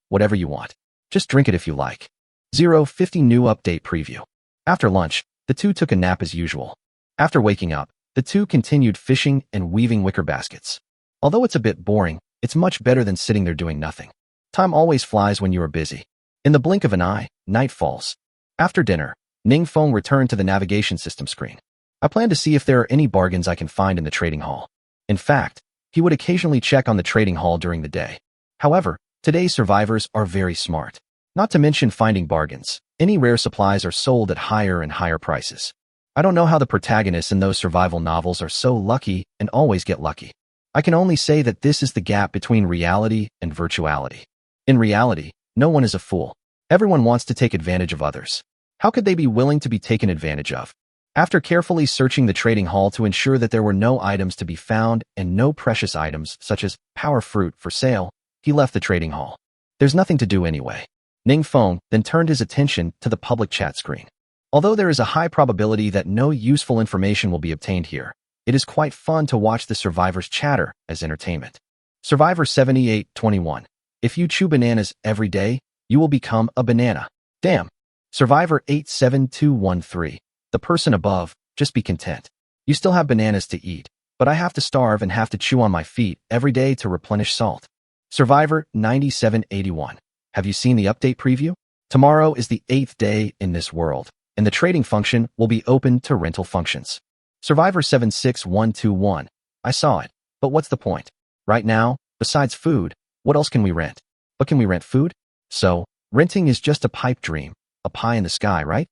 whatever you want. Just drink it if you like. 050 new update preview. After lunch, the two took a nap as usual. After waking up, the two continued fishing and weaving wicker baskets. Although it's a bit boring, it's much better than sitting there doing nothing. Time always flies when you are busy. In the blink of an eye, night falls. After dinner, Ningfeng returned to the navigation system screen. I plan to see if there are any bargains I can find in the trading hall. In fact, he would occasionally check on the trading hall during the day. However, today's survivors are very smart. Not to mention finding bargains. Any rare supplies are sold at higher and higher prices. I don't know how the protagonists in those survival novels are so lucky and always get lucky. I can only say that this is the gap between reality and virtuality. In reality, no one is a fool. Everyone wants to take advantage of others. How could they be willing to be taken advantage of? After carefully searching the trading hall to ensure that there were no items to be found and no precious items such as power fruit for sale, he left the trading hall. There's nothing to do anyway. Ning Feng then turned his attention to the public chat screen. Although there is a high probability that no useful information will be obtained here, it is quite fun to watch the survivors chatter as entertainment. Survivor 7821. If you chew bananas every day, you will become a banana. Damn. Survivor 87213. The person above, just be content. You still have bananas to eat, but I have to starve and have to chew on my feet every day to replenish salt. Survivor 9781. Have you seen the update preview? Tomorrow is the 8th day in this world, and the trading function will be open to rental functions. Survivor 76121. I saw it, but what's the point? Right now, besides food, what else can we rent? But can we rent food? So, renting is just a pipe dream, a pie in the sky, right?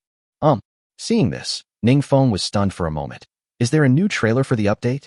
Seeing this, Ning Feng was stunned for a moment. Is there a new trailer for the update?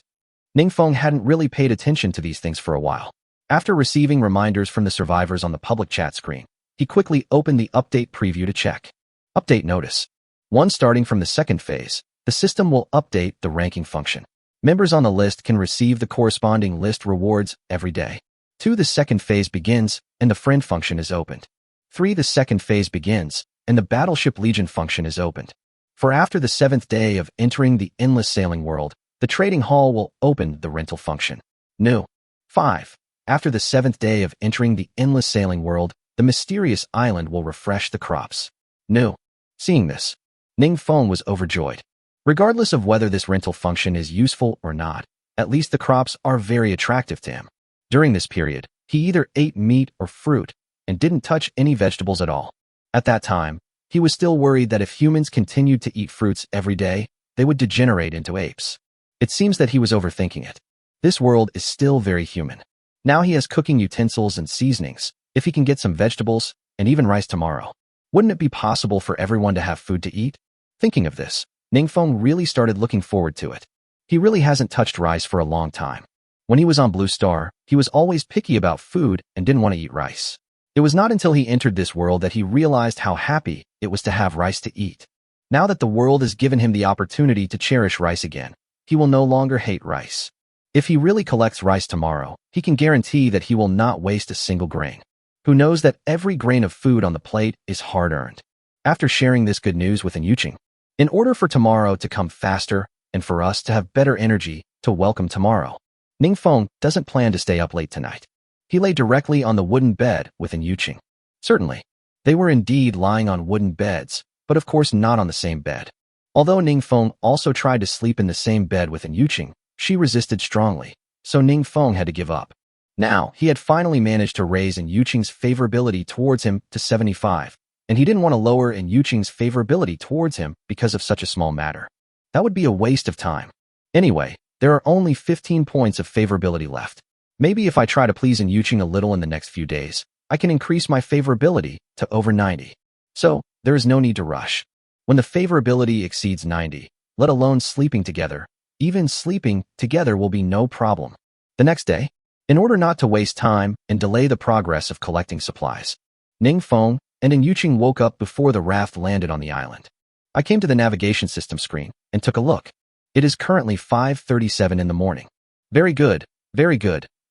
Ning Feng hadn't really paid attention to these things for a while. After receiving reminders from the survivors on the public chat screen, he quickly opened the update preview to check. Update notice. 1. Starting from the second phase, the system will update the ranking function. Members on the list can receive the corresponding list rewards every day. 2. The second phase begins, and the friend function is opened. 3. The second phase begins, and the Battleship Legion function is opened. For after the 7th day of entering the endless sailing world, the trading hall will open the rental function. New. 5. After the 7th day of entering the endless sailing world, the mysterious island will refresh the crops. New. Seeing this, Ning Feng was overjoyed. Regardless of whether this rental function is useful or not, at least the crops are very attractive to him. During this period, he either ate meat or fruit and didn't touch any vegetables at all. At that time, he was still worried that if humans continued to eat fruits every day, they would degenerate into apes. It seems that he was overthinking it. This world is still very human. Now he has cooking utensils and seasonings, if he can get some vegetables, and even rice tomorrow. Wouldn't it be possible for everyone to have food to eat? Thinking of this, Ning Feng really started looking forward to it. He really hasn't touched rice for a long time. When he was on Blue Star, he was always picky about food and didn't want to eat rice. It was not until he entered this world that he realized how happy it was to have rice to eat. Now that the world has given him the opportunity to cherish rice again, he will no longer hate rice. If he really collects rice tomorrow, he can guarantee that he will not waste a single grain. Who knows that every grain of food on the plate is hard-earned? After sharing this good news with Yuqing, in order for tomorrow to come faster and for us to have better energy to welcome tomorrow, Ning Feng doesn't plan to stay up late tonight. He lay directly on the wooden bed with Yuqing. Certainly, they were indeed lying on wooden beds, but of course not on the same bed. Although Ning Feng also tried to sleep in the same bed with Yuqing, she resisted strongly, so Ning Feng had to give up. Now, he had finally managed to raise Yuqing's favorability towards him to 75, and he didn't want to lower Yuqing's favorability towards him because of such a small matter. That would be a waste of time. Anyway, there are only 15 points of favorability left. Maybe if I try to please Yuqing a little in the next few days, I can increase my favorability to over 90. So, there is no need to rush. When the favorability exceeds 90, let alone sleeping together, even sleeping together will be no problem. The next day, in order not to waste time and delay the progress of collecting supplies, Ning Feng and Yuqing woke up before the raft landed on the island. I came to the navigation system screen and took a look. It is currently 5:37 in the morning. Very good,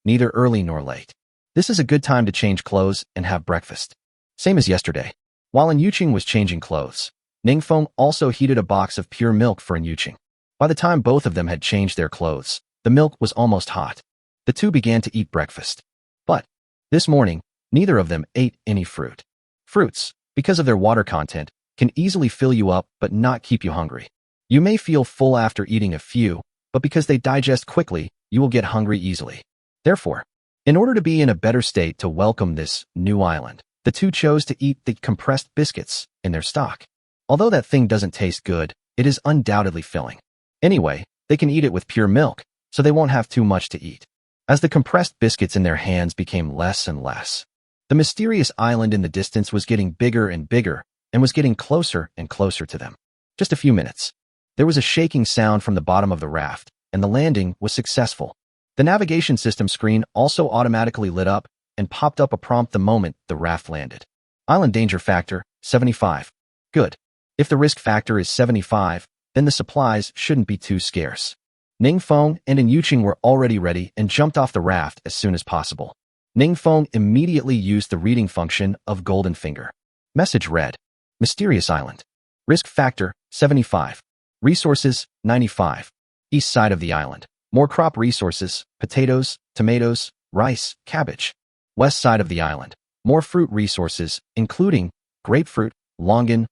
neither early nor late. This is a good time to change clothes and have breakfast. Same as yesterday. While Yuqing was changing clothes, Ning Feng also heated a box of pure milk for Yuqing. By the time both of them had changed their clothes, the milk was almost hot. The two began to eat breakfast. But, this morning, neither of them ate any fruit. Fruits, because of their water content, can easily fill you up but not keep you hungry. You may feel full after eating a few, but because they digest quickly, you will get hungry easily. Therefore, in order to be in a better state to welcome this new island, the two chose to eat the compressed biscuits in their stock. Although that thing doesn't taste good, it is undoubtedly filling. Anyway, they can eat it with pure milk, so they won't have too much to eat. As the compressed biscuits in their hands became less and less, the mysterious island in the distance was getting bigger and bigger and was getting closer and closer to them. Just a few minutes. There was a shaking sound from the bottom of the raft, and the landing was successful. The navigation system screen also automatically lit up and popped up a prompt the moment the raft landed. Island danger factor, 75. Good. If the risk factor is 75, then the supplies shouldn't be too scarce. Ningfeng and Yuqing were already ready and jumped off the raft as soon as possible. Ningfeng immediately used the reading function of Golden Finger. Message read: Mysterious Island. Risk factor, 75. Resources, 95. East side of the island. More crop resources, potatoes, tomatoes, rice, cabbage. West side of the island. More fruit resources, including grapefruit, longan,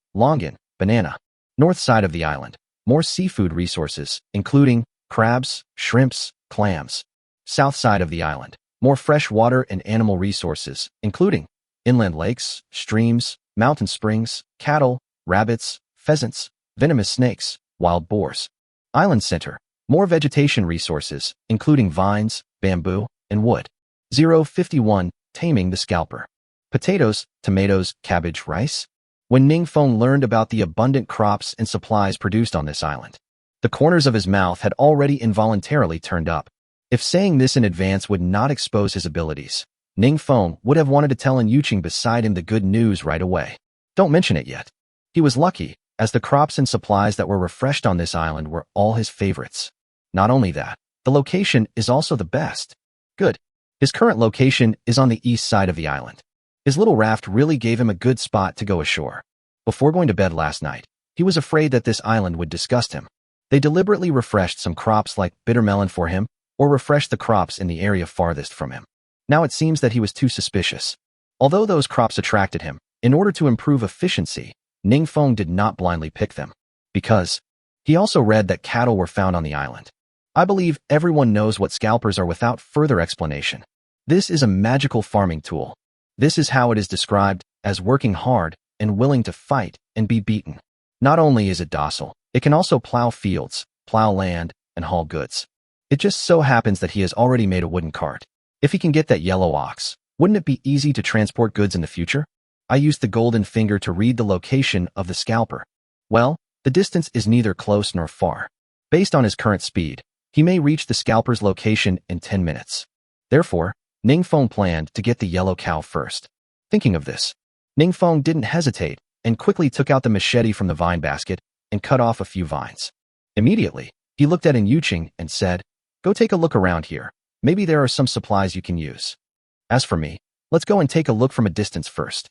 banana. North side of the island. More seafood resources, including crabs, shrimps, clams. South side of the island. More fresh water and animal resources, including inland lakes, streams, mountain springs, cattle, rabbits, pheasants, venomous snakes, wild boars. Island center. More vegetation resources, including vines, bamboo, and wood. 051. Taming the scalper. Potatoes, tomatoes, cabbage, rice. When Ningfeng learned about the abundant crops and supplies produced on this island, the corners of his mouth had already involuntarily turned up. If saying this in advance would not expose his abilities, Ningfeng would have wanted to tell Yuqing beside him the good news right away. Don't mention it yet. He was lucky, as the crops and supplies that were refreshed on this island were all his favorites. Not only that, the location is also the best. Good. His current location is on the east side of the island. His little raft really gave him a good spot to go ashore. Before going to bed last night, he was afraid that this island would disgust him. They deliberately refreshed some crops like bitter melon for him, or refreshed the crops in the area farthest from him. Now it seems that he was too suspicious. Although those crops attracted him, in order to improve efficiency, Ningfeng did not blindly pick them. Because he also read that cattle were found on the island. I believe everyone knows what scalpers are without further explanation. This is a magical farming tool. This is how it is described, as working hard and willing to fight and be beaten. Not only is it docile, it can also plow fields, plow land, and haul goods. It just so happens that he has already made a wooden cart. If he can get that yellow ox, wouldn't it be easy to transport goods in the future? I used the golden finger to read the location of the scalper. Well, the distance is neither close nor far. Based on his current speed, he may reach the scalper's location in 10 minutes. Therefore, Ningfeng planned to get the yellow cow first. Thinking of this, Ningfeng didn't hesitate and quickly took out the machete from the vine basket and cut off a few vines. Immediately, he looked at Yuqing and said, "Go take a look around here. Maybe there are some supplies you can use. As for me, let's go and take a look from a distance first."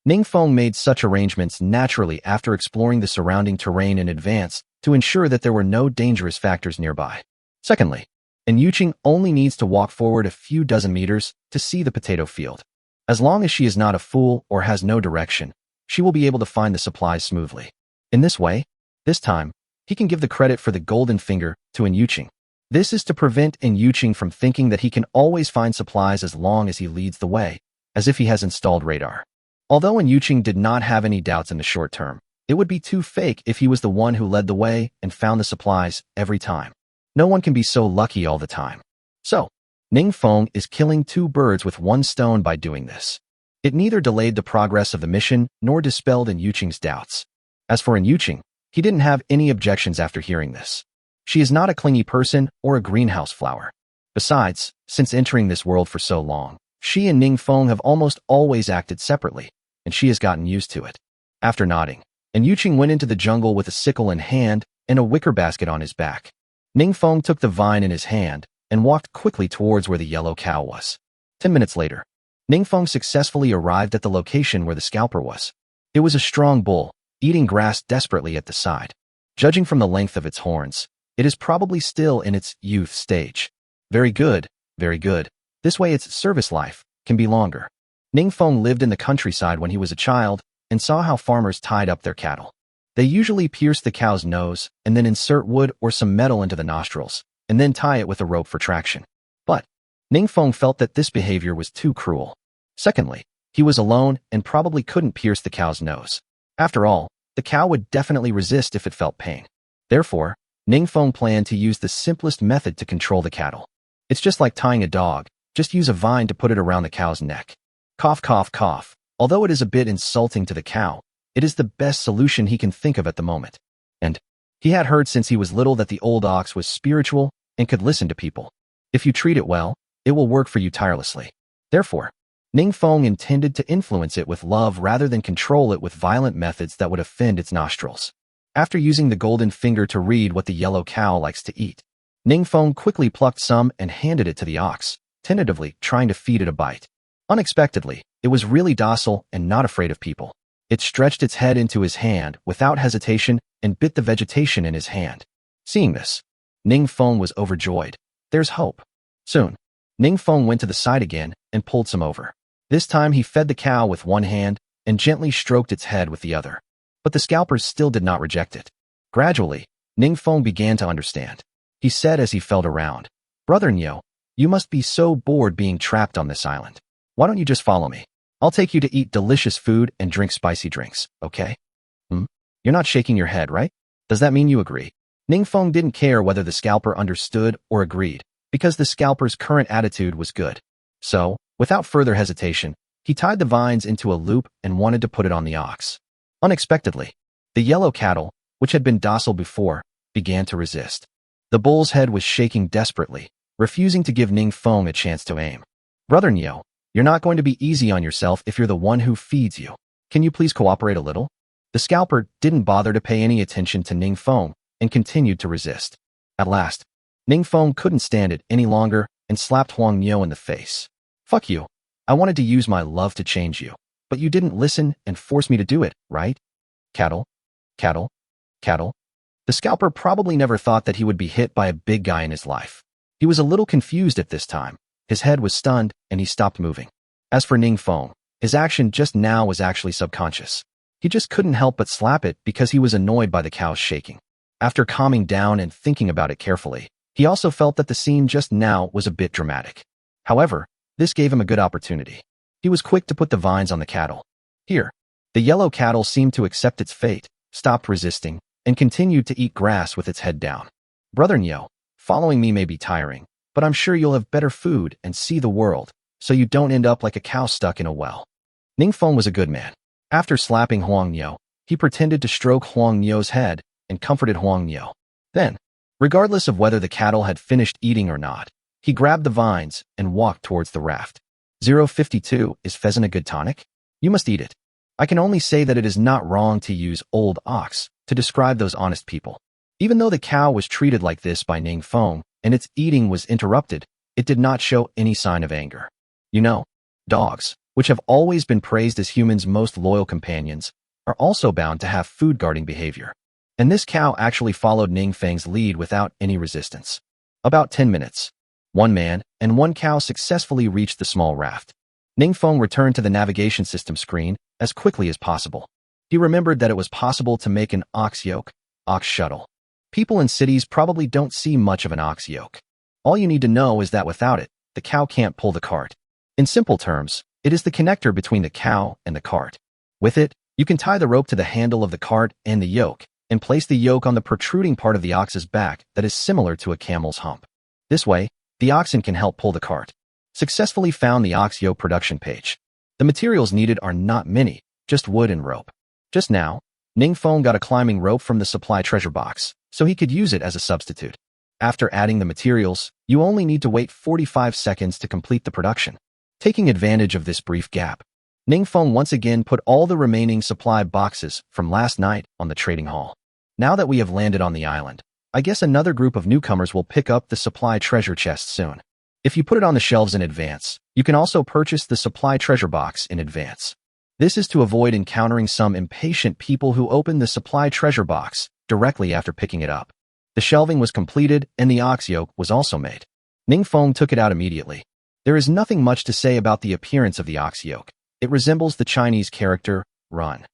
Ningfeng made such arrangements naturally after exploring the surrounding terrain in advance to ensure that there were no dangerous factors nearby. Secondly, Yuqing only needs to walk forward a few dozen meters to see the potato field. As long as she is not a fool or has no direction, she will be able to find the supplies smoothly. In this way, this time, he can give the credit for the golden finger to Yuqing. This is to prevent Yuqing from thinking that he can always find supplies as long as he leads the way, as if he has installed radar. Although Yuqing did not have any doubts in the short term, it would be too fake if he was the one who led the way and found the supplies every time. No one can be so lucky all the time. So, Ningfeng is killing two birds with one stone by doing this. It neither delayed the progress of the mission nor dispelled Yuqing's doubts. As for Yuqing, he didn't have any objections after hearing this. She is not a clingy person or a greenhouse flower. Besides, since entering this world for so long, she and Ningfeng have almost always acted separately, and she has gotten used to it. After nodding, Yuqing went into the jungle with a sickle in hand and a wicker basket on his back. Ningfeng took the vine in his hand and walked quickly towards where the yellow cow was. 10 minutes later, Ningfeng successfully arrived at the location where the scalper was. It was a strong bull, eating grass desperately at the side. Judging from the length of its horns, it is probably still in its youth stage. Very good, very good. This way its service life can be longer. Ningfeng lived in the countryside when he was a child and saw how farmers tied up their cattle. They usually pierce the cow's nose and then insert wood or some metal into the nostrils, and then tie it with a rope for traction. But Ningfeng felt that this behavior was too cruel. Secondly, he was alone and probably couldn't pierce the cow's nose. After all, the cow would definitely resist if it felt pain. Therefore, Ningfeng planned to use the simplest method to control the cattle. It's just like tying a dog, just use a vine to put it around the cow's neck. Cough, cough, cough. Although it is a bit insulting to the cow, it is the best solution he can think of at the moment. And he had heard since he was little that the old ox was spiritual and could listen to people. If you treat it well, it will work for you tirelessly. Therefore, Ningfeng intended to influence it with love rather than control it with violent methods that would offend its nostrils. After using the golden finger to read what the yellow cow likes to eat, Ningfeng quickly plucked some and handed it to the ox, tentatively trying to feed it a bite. Unexpectedly, it was really docile and not afraid of people. It stretched its head into his hand without hesitation and bit the vegetation in his hand. Seeing this, Ningfeng was overjoyed. There's hope. Soon, Ningfeng went to the side again and pulled some over. This time he fed the cow with one hand and gently stroked its head with the other. But the scalpers still did not reject it. Gradually, Ningfeng began to understand. He said as he felt around, "Brother Nyo, you must be so bored being trapped on this island. Why don't you just follow me? I'll take you to eat delicious food and drink spicy drinks, okay?" You're not shaking your head, right? Does that mean you agree? Ningfeng didn't care whether the scalper understood or agreed, because the scalper's current attitude was good. So, without further hesitation, he tied the vines into a loop and wanted to put it on the ox. Unexpectedly, the yellow cattle, which had been docile before, began to resist. The bull's head was shaking desperately, refusing to give Ningfeng a chance to aim. "Brother Nyo, you're not going to be easy on yourself if you're the one who feeds you. Can you please cooperate a little?" The scalper didn't bother to pay any attention to Ningfeng and continued to resist. At last, Ningfeng couldn't stand it any longer and slapped Huang Nyo in the face. "Fuck you. I wanted to use my love to change you, but you didn't listen and force me to do it, right? Cattle, cattle, cattle." The scalper probably never thought that he would be hit by a big guy in his life. He was a little confused at this time. His head was stunned and he stopped moving. As for Ningfeng, his action just now was actually subconscious. He just couldn't help but slap it because he was annoyed by the cow's shaking. After calming down and thinking about it carefully, he also felt that the scene just now was a bit dramatic. However, this gave him a good opportunity. He was quick to put the vines on the cattle. Here, the yellow cattle seemed to accept its fate, stopped resisting, and continued to eat grass with its head down. "Brother Nyo, following me may be tiring, but I'm sure you'll have better food and see the world, so you don't end up like a cow stuck in a well." Ningfeng was a good man. After slapping Huang Nyo, he pretended to stroke Huang Nyo's head and comforted Huang Nyo. Then, regardless of whether the cattle had finished eating or not, he grabbed the vines and walked towards the raft. 052, is pheasant a good tonic? You must eat it. I can only say that it is not wrong to use old ox to describe those honest people. Even though the cow was treated like this by Ningfeng and its eating was interrupted, it did not show any sign of anger. You know, dogs, which have always been praised as humans' most loyal companions, are also bound to have food-guarding behavior. And this cow actually followed Ningfeng's lead without any resistance. About 10 minutes, one man and one cow successfully reached the small raft. Ningfeng returned to the navigation system screen as quickly as possible. He remembered that it was possible to make an ox yoke, ox shuttle. People in cities probably don't see much of an ox yoke. All you need to know is that without it, the cow can't pull the cart. In simple terms, it is the connector between the cow and the cart. With it, you can tie the rope to the handle of the cart and the yoke, and place the yoke on the protruding part of the ox's back that is similar to a camel's hump. This way, the oxen can help pull the cart. Successfully found the ox yoke production page. The materials needed are not many, just wood and rope. Just now, Ningfeng got a climbing rope from the supply treasure box, so he could use it as a substitute. After adding the materials, you only need to wait 45 seconds to complete the production. Taking advantage of this brief gap, Ningfeng once again put all the remaining supply boxes from last night on the trading hall. Now that we have landed on the island, I guess another group of newcomers will pick up the supply treasure chest soon. If you put it on the shelves in advance, you can also purchase the supply treasure box in advance. This is to avoid encountering some impatient people who open the supply treasure box directly after picking it up. The shelving was completed and the ox yoke was also made. Ningfeng took it out immediately. There is nothing much to say about the appearance of the ox yoke. It resembles the Chinese character, run.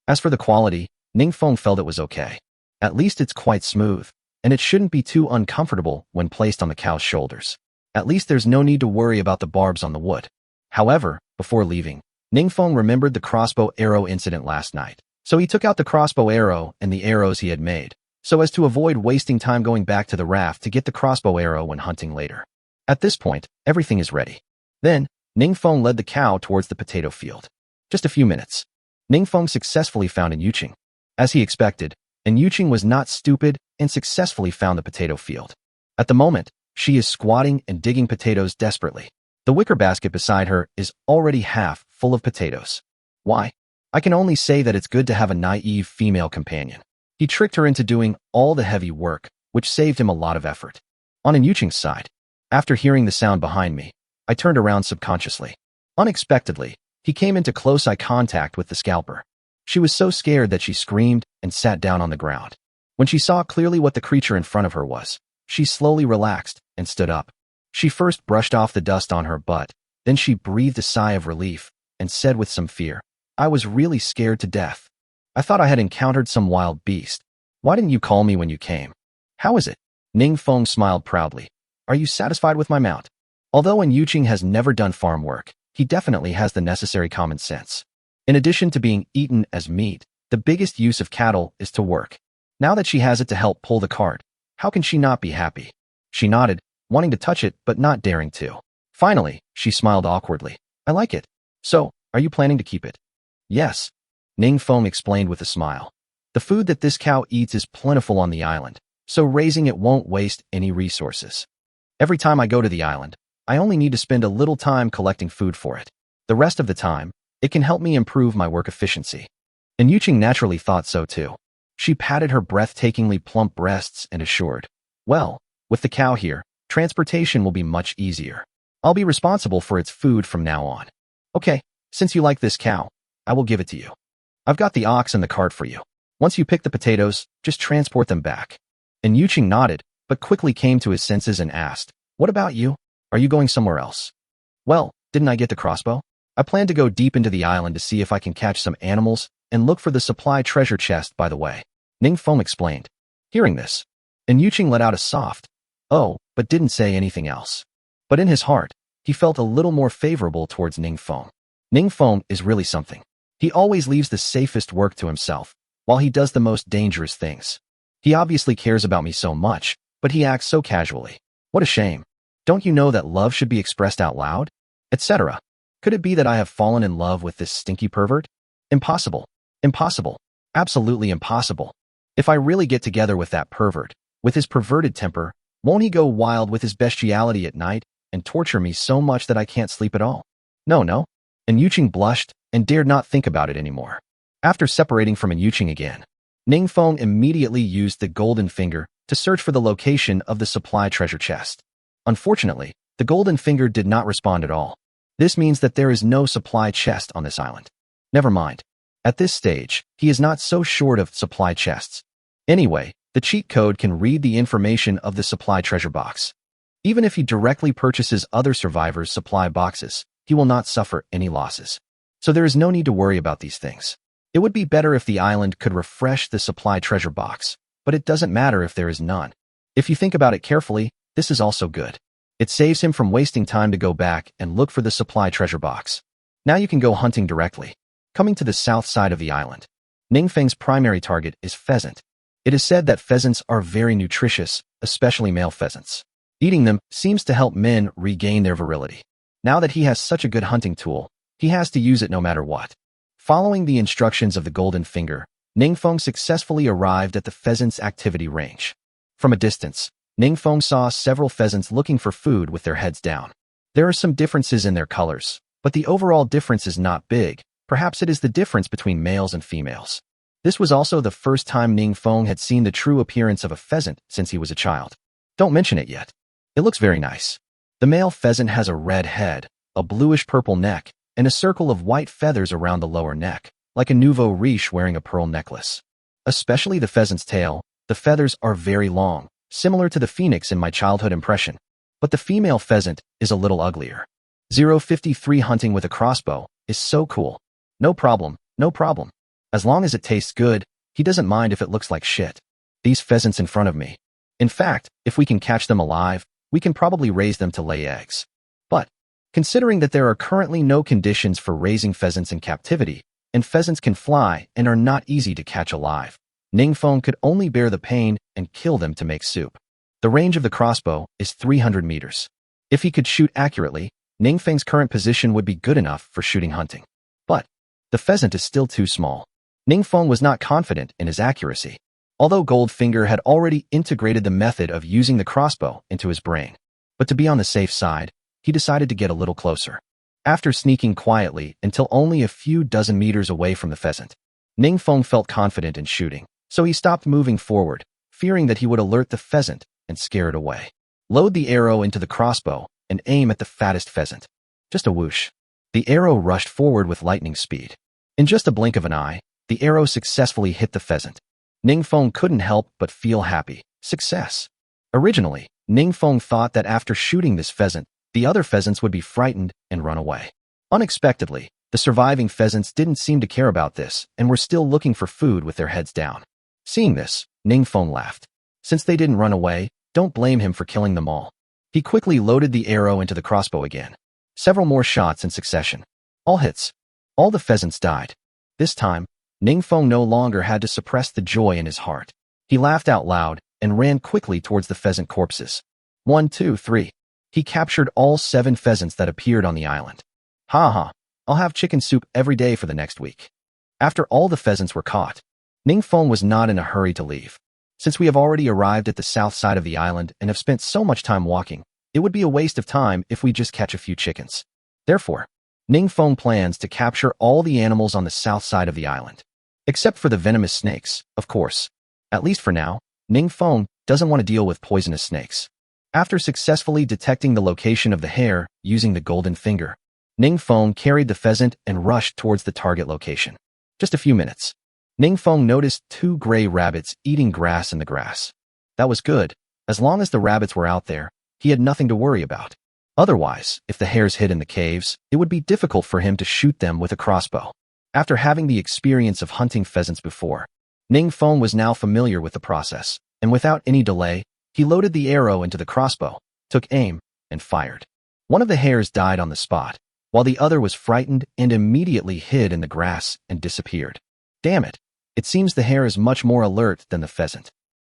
As for the quality, Ningfeng felt it was okay. At least it's quite smooth, and it shouldn't be too uncomfortable when placed on the cow's shoulders. At least there's no need to worry about the barbs on the wood. However, before leaving, Ningfeng remembered the crossbow arrow incident last night, so he took out the crossbow arrow and the arrows he had made, so as to avoid wasting time going back to the raft to get the crossbow arrow when hunting later. At this point, everything is ready. Then, Ningfeng led the cow towards the potato field. Just a few minutes. Ningfeng successfully found An Yuqing. As he expected, An Yuqing was not stupid and successfully found the potato field. At the moment, she is squatting and digging potatoes desperately. The wicker basket beside her is already half full of potatoes. Why? I can only say that it's good to have a naive female companion. He tricked her into doing all the heavy work, which saved him a lot of effort. On Yuqing's side, after hearing the sound behind me, I turned around subconsciously. Unexpectedly, he came into close eye contact with the scalper. She was so scared that she screamed and sat down on the ground. When she saw clearly what the creature in front of her was, she slowly relaxed and stood up. She first brushed off the dust on her butt, then she breathed a sigh of relief and said with some fear, "I was really scared to death. I thought I had encountered some wild beast. Why didn't you call me when you came? How is it?" Ningfeng smiled proudly. "Are you satisfied with my mount?" Although Yuqing has never done farm work, he definitely has the necessary common sense. In addition to being eaten as meat, the biggest use of cattle is to work. Now that she has it to help pull the cart, how can she not be happy? She nodded, wanting to touch it but not daring to. Finally, she smiled awkwardly. "I like it. So, are you planning to keep it?" "Yes," Ningfeng explained with a smile. "The food that this cow eats is plentiful on the island, so raising it won't waste any resources. Every time I go to the island, I only need to spend a little time collecting food for it. The rest of the time, it can help me improve my work efficiency." And Yuqing naturally thought so too. She patted her breathtakingly plump breasts and assured, "Well, with the cow here, transportation will be much easier. I'll be responsible for its food from now on. Okay, since you like this cow, I will give it to you. I've got the ox and the cart for you. Once you pick the potatoes, just transport them back." And Yuqing nodded, but quickly came to his senses and asked, "What about you? Are you going somewhere else?" "Well, didn't I get the crossbow? I plan to go deep into the island to see if I can catch some animals and look for the supply treasure chest by the way," Ningfeng explained. Hearing this, and Yuqing let out a soft, "Oh," but didn't say anything else. But in his heart, he felt a little more favorable towards Ningfeng. Ningfeng is really something. He always leaves the safest work to himself, while he does the most dangerous things. He obviously cares about me so much, but he acts so casually. What a shame. Don't you know that love should be expressed out loud? Etc. Could it be that I have fallen in love with this stinky pervert? Impossible. Impossible. Absolutely impossible. If I really get together with that pervert, with his perverted temper, won't he go wild with his bestiality at night and torture me so much that I can't sleep at all? No. And Yuqing blushed and dared not think about it anymore. After separating from Yuqing again, Ningfeng immediately used the golden finger to search for the location of the supply treasure chest. Unfortunately, the golden finger did not respond at all. This means that there is no supply chest on this island. Never mind. At this stage, he is not so short of supply chests. Anyway, the cheat code can read the information of the supply treasure box. Even if he directly purchases other survivors' supply boxes, he will not suffer any losses. So there is no need to worry about these things. It would be better if the island could refresh the supply treasure box, but it doesn't matter if there is none. If you think about it carefully, this is also good. It saves him from wasting time to go back and look for the supply treasure box. Now you can go hunting directly. Coming to the south side of the island, Ningfeng's primary target is pheasant. It is said that pheasants are very nutritious, especially male pheasants. Eating them seems to help men regain their virility. Now that he has such a good hunting tool, he has to use it no matter what. Following the instructions of the golden finger, Ningfeng successfully arrived at the pheasant's activity range. From a distance, Ningfeng saw several pheasants looking for food with their heads down. There are some differences in their colors, but the overall difference is not big. Perhaps it is the difference between males and females. This was also the first time Ningfeng had seen the true appearance of a pheasant since he was a child. Don't mention it yet. It looks very nice. The male pheasant has a red head, a bluish-purple neck, and a circle of white feathers around the lower neck, like a nouveau riche wearing a pearl necklace. Especially the pheasant's tail, the feathers are very long, similar to the phoenix in my childhood impression. But the female pheasant is a little uglier. 053 hunting with a crossbow is so cool. No problem. As long as it tastes good, he doesn't mind if it looks like shit. These pheasants in front of me. In fact, if we can catch them alive, we can probably raise them to lay eggs. But, considering that there are currently no conditions for raising pheasants in captivity, and pheasants can fly and are not easy to catch alive, Ningfeng could only bear the pain and kill them to make soup. The range of the crossbow is 300 meters. If he could shoot accurately, Ningfeng's current position would be good enough for shooting hunting. But, the pheasant is still too small. Ningfeng was not confident in his accuracy, although Goldfinger had already integrated the method of using the crossbow into his brain. But to be on the safe side, he decided to get a little closer. After sneaking quietly until only a few dozen meters away from the pheasant, Ningfeng felt confident in shooting, so he stopped moving forward, fearing that he would alert the pheasant and scare it away. Load the arrow into the crossbow and aim at the fattest pheasant. Just a whoosh. The arrow rushed forward with lightning speed. In just a blink of an eye, the arrow successfully hit the pheasant. Ningfeng couldn't help but feel happy. Success. Originally, Ningfeng thought that after shooting this pheasant, the other pheasants would be frightened and run away. Unexpectedly, the surviving pheasants didn't seem to care about this and were still looking for food with their heads down. Seeing this, Ningfeng laughed. Since they didn't run away, don't blame him for killing them all. He quickly loaded the arrow into the crossbow again. Several more shots in succession. All hits. All the pheasants died. This time, Ningfeng no longer had to suppress the joy in his heart. He laughed out loud and ran quickly towards the pheasant corpses. 1, 2, 3. He captured all 7 pheasants that appeared on the island. Ha ha, I'll have chicken soup every day for the next week. After all the pheasants were caught, Ningfeng was not in a hurry to leave. Since we have already arrived at the south side of the island and have spent so much time walking, it would be a waste of time if we just catch a few chickens. Therefore, Ningfeng plans to capture all the animals on the south side of the island. Except for the venomous snakes, of course. At least for now, Ningfeng doesn't want to deal with poisonous snakes. After successfully detecting the location of the hare using the golden finger, Ningfeng carried the pheasant and rushed towards the target location. Just a few minutes. Ningfeng noticed 2 gray rabbits eating grass in the grass. That was good. As long as the rabbits were out there, he had nothing to worry about. Otherwise, if the hares hid in the caves, it would be difficult for him to shoot them with a crossbow. After having the experience of hunting pheasants before, Ningfeng was now familiar with the process, and without any delay, he loaded the arrow into the crossbow, took aim, and fired. One of the hares died on the spot, while the other was frightened and immediately hid in the grass and disappeared. Damn it! It seems the hare is much more alert than the pheasant.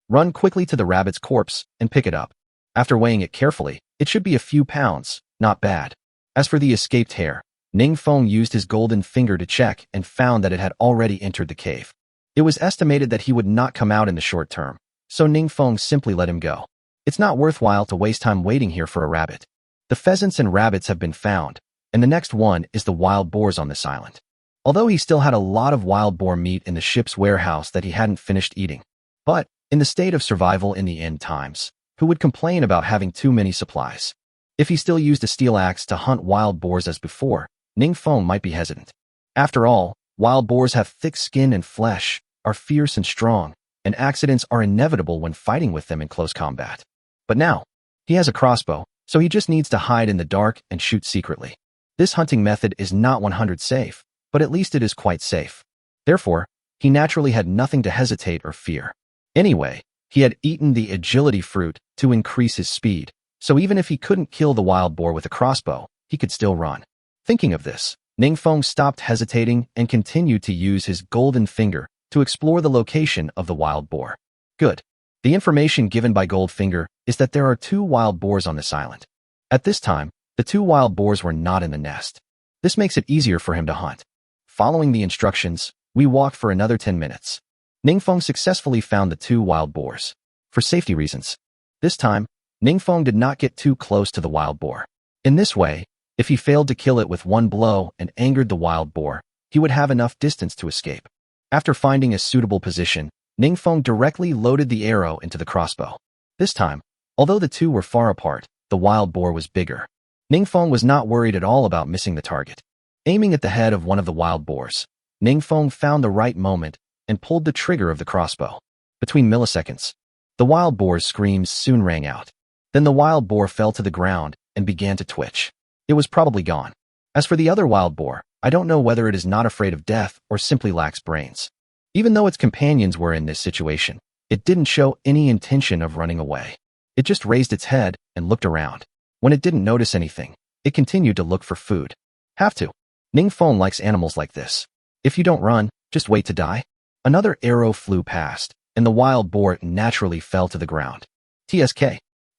Run quickly to the rabbit's corpse and pick it up. After weighing it carefully, it should be a few pounds, not bad. As for the escaped hare, Ningfeng used his golden finger to check and found that it had already entered the cave. It was estimated that he would not come out in the short term, so Ningfeng simply let him go. It's not worthwhile to waste time waiting here for a rabbit. The pheasants and rabbits have been found, and the next one is the wild boars on this island. Although he still had a lot of wild boar meat in the ship's warehouse that he hadn't finished eating. But, in the state of survival in the end times, who would complain about having too many supplies? If he still used a steel axe to hunt wild boars as before, Ningfeng might be hesitant. After all, wild boars have thick skin and flesh, are fierce and strong, and accidents are inevitable when fighting with them in close combat. But now, he has a crossbow, so he just needs to hide in the dark and shoot secretly. This hunting method is not 100 safe, but at least it is quite safe. Therefore, he naturally had nothing to hesitate or fear. Anyway, he had eaten the agility fruit to increase his speed, so even if he couldn't kill the wild boar with a crossbow, he could still run. Thinking of this, Ningfeng stopped hesitating and continued to use his golden finger to explore the location of the wild boar. Good. The information given by Goldfinger is that there are 2 wild boars on this island. At this time, the 2 wild boars were not in the nest. This makes it easier for him to hunt. Following the instructions, we walked for another 10 minutes. Ningfeng successfully found the 2 wild boars. For safety reasons. This time, Ningfeng did not get too close to the wild boar. In this way, if he failed to kill it with one blow and angered the wild boar, he would have enough distance to escape. After finding a suitable position, Ningfeng directly loaded the arrow into the crossbow. This time, although the 2 were far apart, the wild boar was bigger. Ningfeng was not worried at all about missing the target. Aiming at the head of one of the wild boars, Ningfeng found the right moment and pulled the trigger of the crossbow. Between milliseconds, the wild boar's screams soon rang out. Then the wild boar fell to the ground and began to twitch. It was probably gone. As for the other wild boar, I don't know whether it is not afraid of death or simply lacks brains. Even though its companions were in this situation, it didn't show any intention of running away. It just raised its head and looked around. When it didn't notice anything, it continued to look for food. Have to. Ningfeng likes animals like this. If you don't run, just wait to die. Another arrow flew past, and the wild boar naturally fell to the ground. TSK.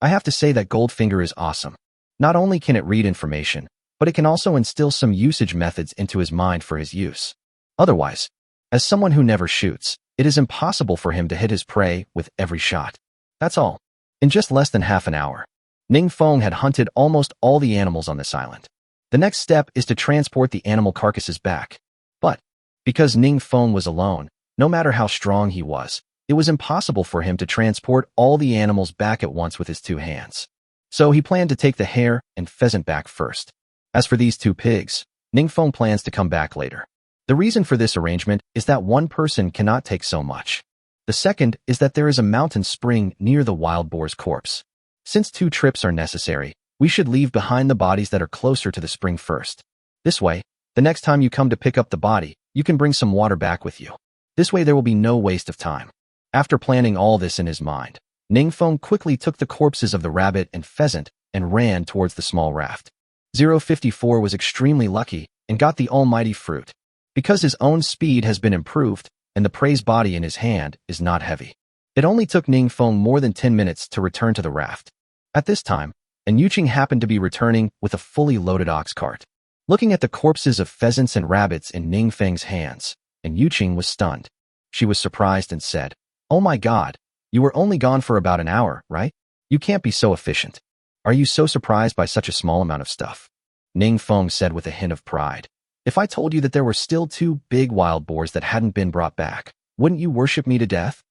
I have to say that Goldfinger is awesome. Not only can it read information, but it can also instill some usage methods into his mind for his use. Otherwise, as someone who never shoots, it is impossible for him to hit his prey with every shot. That's all. In just less than half an hour, Ningfeng had hunted almost all the animals on this island. The next step is to transport the animal carcasses back. But, because Ningfeng was alone, no matter how strong he was, it was impossible for him to transport all the animals back at once with his 2 hands. So he planned to take the hare and pheasant back first. As for these 2 pigs, Ningfeng plans to come back later. The reason for this arrangement is that one person cannot take so much. The second is that there is a mountain spring near the wild boar's corpse. Since 2 trips are necessary, we should leave behind the bodies that are closer to the spring first. This way, the next time you come to pick up the body, you can bring some water back with you. This way there will be no waste of time. After planning all this in his mind, Ningfeng quickly took the corpses of the rabbit and pheasant and ran towards the small raft. 054 was extremely lucky and got the almighty fruit. Because his own speed has been improved and the prey's body in his hand is not heavy. It only took Ningfeng more than 10 minutes to return to the raft. At this time, Yuqing happened to be returning with a fully loaded ox cart. Looking at the corpses of pheasants and rabbits in Ningfeng's hands, Yuqing was stunned. She was surprised and said, "Oh my God, you were only gone for about an hour, right? You can't be so efficient. Are you so surprised by such a small amount of stuff?" Ningfeng said with a hint of pride, "If I told you that there were still 2 big wild boars that hadn't been brought back, wouldn't you worship me to death?"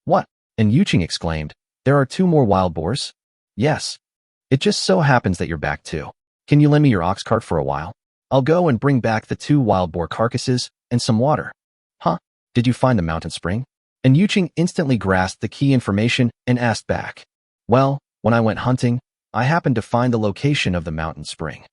"What?" And Yuqing exclaimed, "There are 2 more wild boars?" "Yes. It just so happens that you're back too. Can you lend me your ox cart for a while? I'll go and bring back the 2 wild boar carcasses and some water." "Huh? Did you find the mountain spring?" And Yuqing instantly grasped the key information and asked back, "Well, when I went hunting, I happened to find the location of the mountain spring."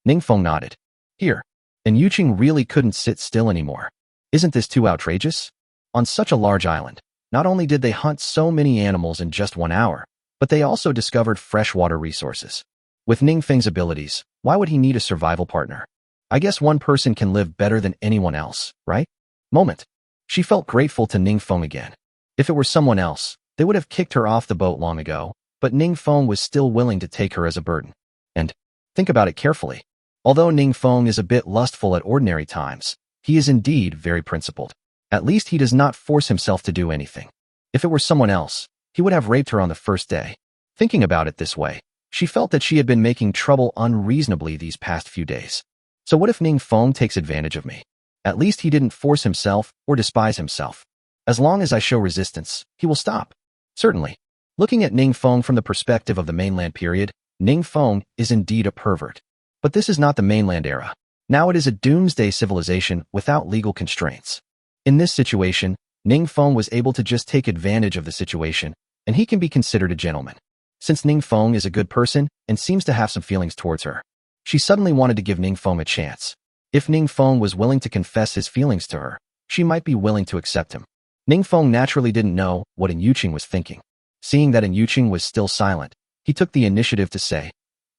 Ningfeng nodded. "Here." And Yuqing really couldn't sit still anymore. Isn't this too outrageous? On such a large island, not only did they hunt so many animals in just 1 hour, but they also discovered freshwater resources. With Ningfeng's abilities, why would he need a survival partner? I guess one person can live better than anyone else, right? Moment. She felt grateful to Ningfeng again. If it were someone else, they would have kicked her off the boat long ago, but Ningfeng was still willing to take her as a burden. And think about it carefully. Although Ningfeng is a bit lustful at ordinary times, he is indeed very principled. At least he does not force himself to do anything. If it were someone else, he would have raped her on the first day. Thinking about it this way, she felt that she had been making trouble unreasonably these past few days. So what if Ningfeng takes advantage of me? At least he didn't force himself or despise himself. As long as I show resistance, he will stop. Certainly. Looking at Ningfeng from the perspective of the mainland period, Ningfeng is indeed a pervert. But this is not the mainland era. Now it is a doomsday civilization without legal constraints. In this situation, Ningfeng was able to just take advantage of the situation, and he can be considered a gentleman. Since Ningfeng is a good person and seems to have some feelings towards her, she suddenly wanted to give Ningfeng a chance. If Ningfeng was willing to confess his feelings to her, she might be willing to accept him. Ningfeng naturally didn't know what Yuqing was thinking. Seeing that Yuqing was still silent, he took the initiative to say,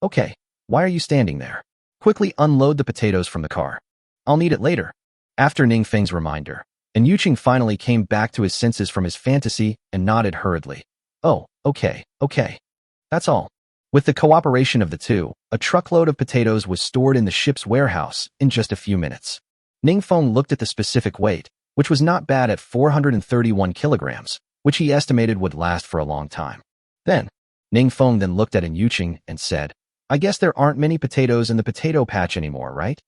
"Okay, why are you standing there? Quickly unload the potatoes from the car. I'll need it later." After Ningfeng's reminder, Yuqing finally came back to his senses from his fantasy and nodded hurriedly. "Oh, okay. That's all." With the cooperation of the 2, a truckload of potatoes was stored in the ship's warehouse in just a few minutes. Ningfeng looked at the specific weight, which was not bad at 431 kilograms, which he estimated would last for a long time. Ningfeng then looked at Yuqing and said, "I guess there aren't many potatoes in the potato patch anymore, right?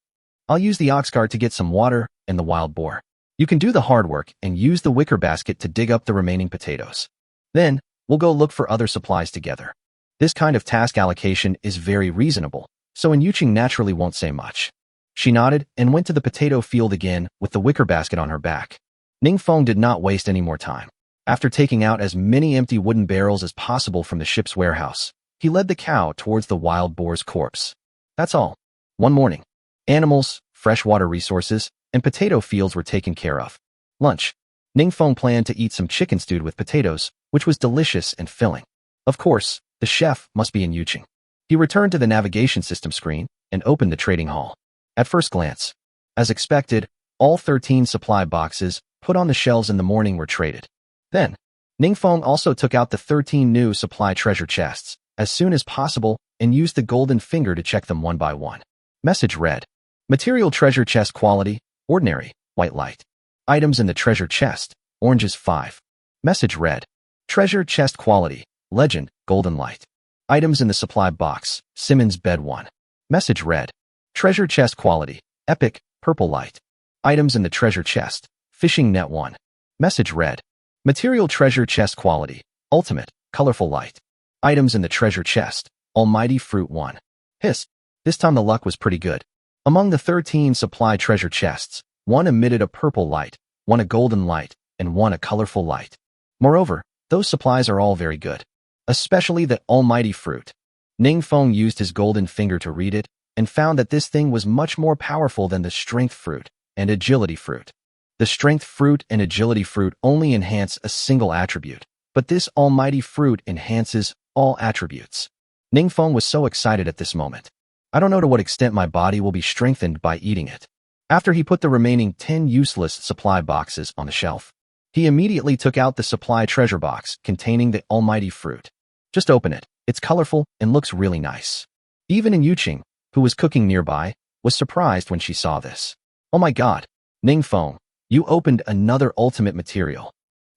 I'll use the ox cart to get some water and the wild boar. You can do the hard work and use the wicker basket to dig up the remaining potatoes. Then, we'll go look for other supplies together." This kind of task allocation is very reasonable, so Yuqing naturally won't say much. She nodded and went to the potato field again with the wicker basket on her back. Ningfeng did not waste any more time. After taking out as many empty wooden barrels as possible from the ship's warehouse, he led the cow towards the wild boar's corpse. That's all. One morning, animals, freshwater resources, and potato fields were taken care of. Lunch. Ningfeng planned to eat some chicken stewed with potatoes, which was delicious and filling. Of course, the chef must be Yuqing. He returned to the navigation system screen and opened the trading hall. At first glance, as expected, all 13 supply boxes put on the shelves in the morning were traded. Then, Ningfeng also took out the 13 new supply treasure chests as soon as possible and used the golden finger to check them one by one. Message read, "Material treasure chest quality, ordinary, white light. Items in the treasure chest, oranges 5. Message read, "Treasure chest quality, legend, golden light. Items in the supply box, Simmons bed 1. Message read, "Treasure chest quality, epic, purple light. Items in the treasure chest, fishing net 1. Message read, Material treasure chest quality. Ultimate. Colorful light. Items in the treasure chest. Almighty fruit 1. Hiss. This time the luck was pretty good. Among the 13 supply treasure chests, 1 emitted a purple light, 1 a golden light, and 1 a colorful light. Moreover, those supplies are all very good. Especially the almighty fruit. Ning Feng used his golden finger to read it, and found that this thing was much more powerful than the strength fruit and agility fruit. The strength fruit and agility fruit only enhance a single attribute, but this almighty fruit enhances all attributes. Ning Feng was so excited at this moment. I don't know to what extent my body will be strengthened by eating it. After he put the remaining 10 useless supply boxes on the shelf, he immediately took out the supply treasure box containing the almighty fruit. Just open it. It's colorful and looks really nice. Even in Yuqing, who was cooking nearby, was surprised when she saw this. Oh my god, Ning Feng, you opened another ultimate material.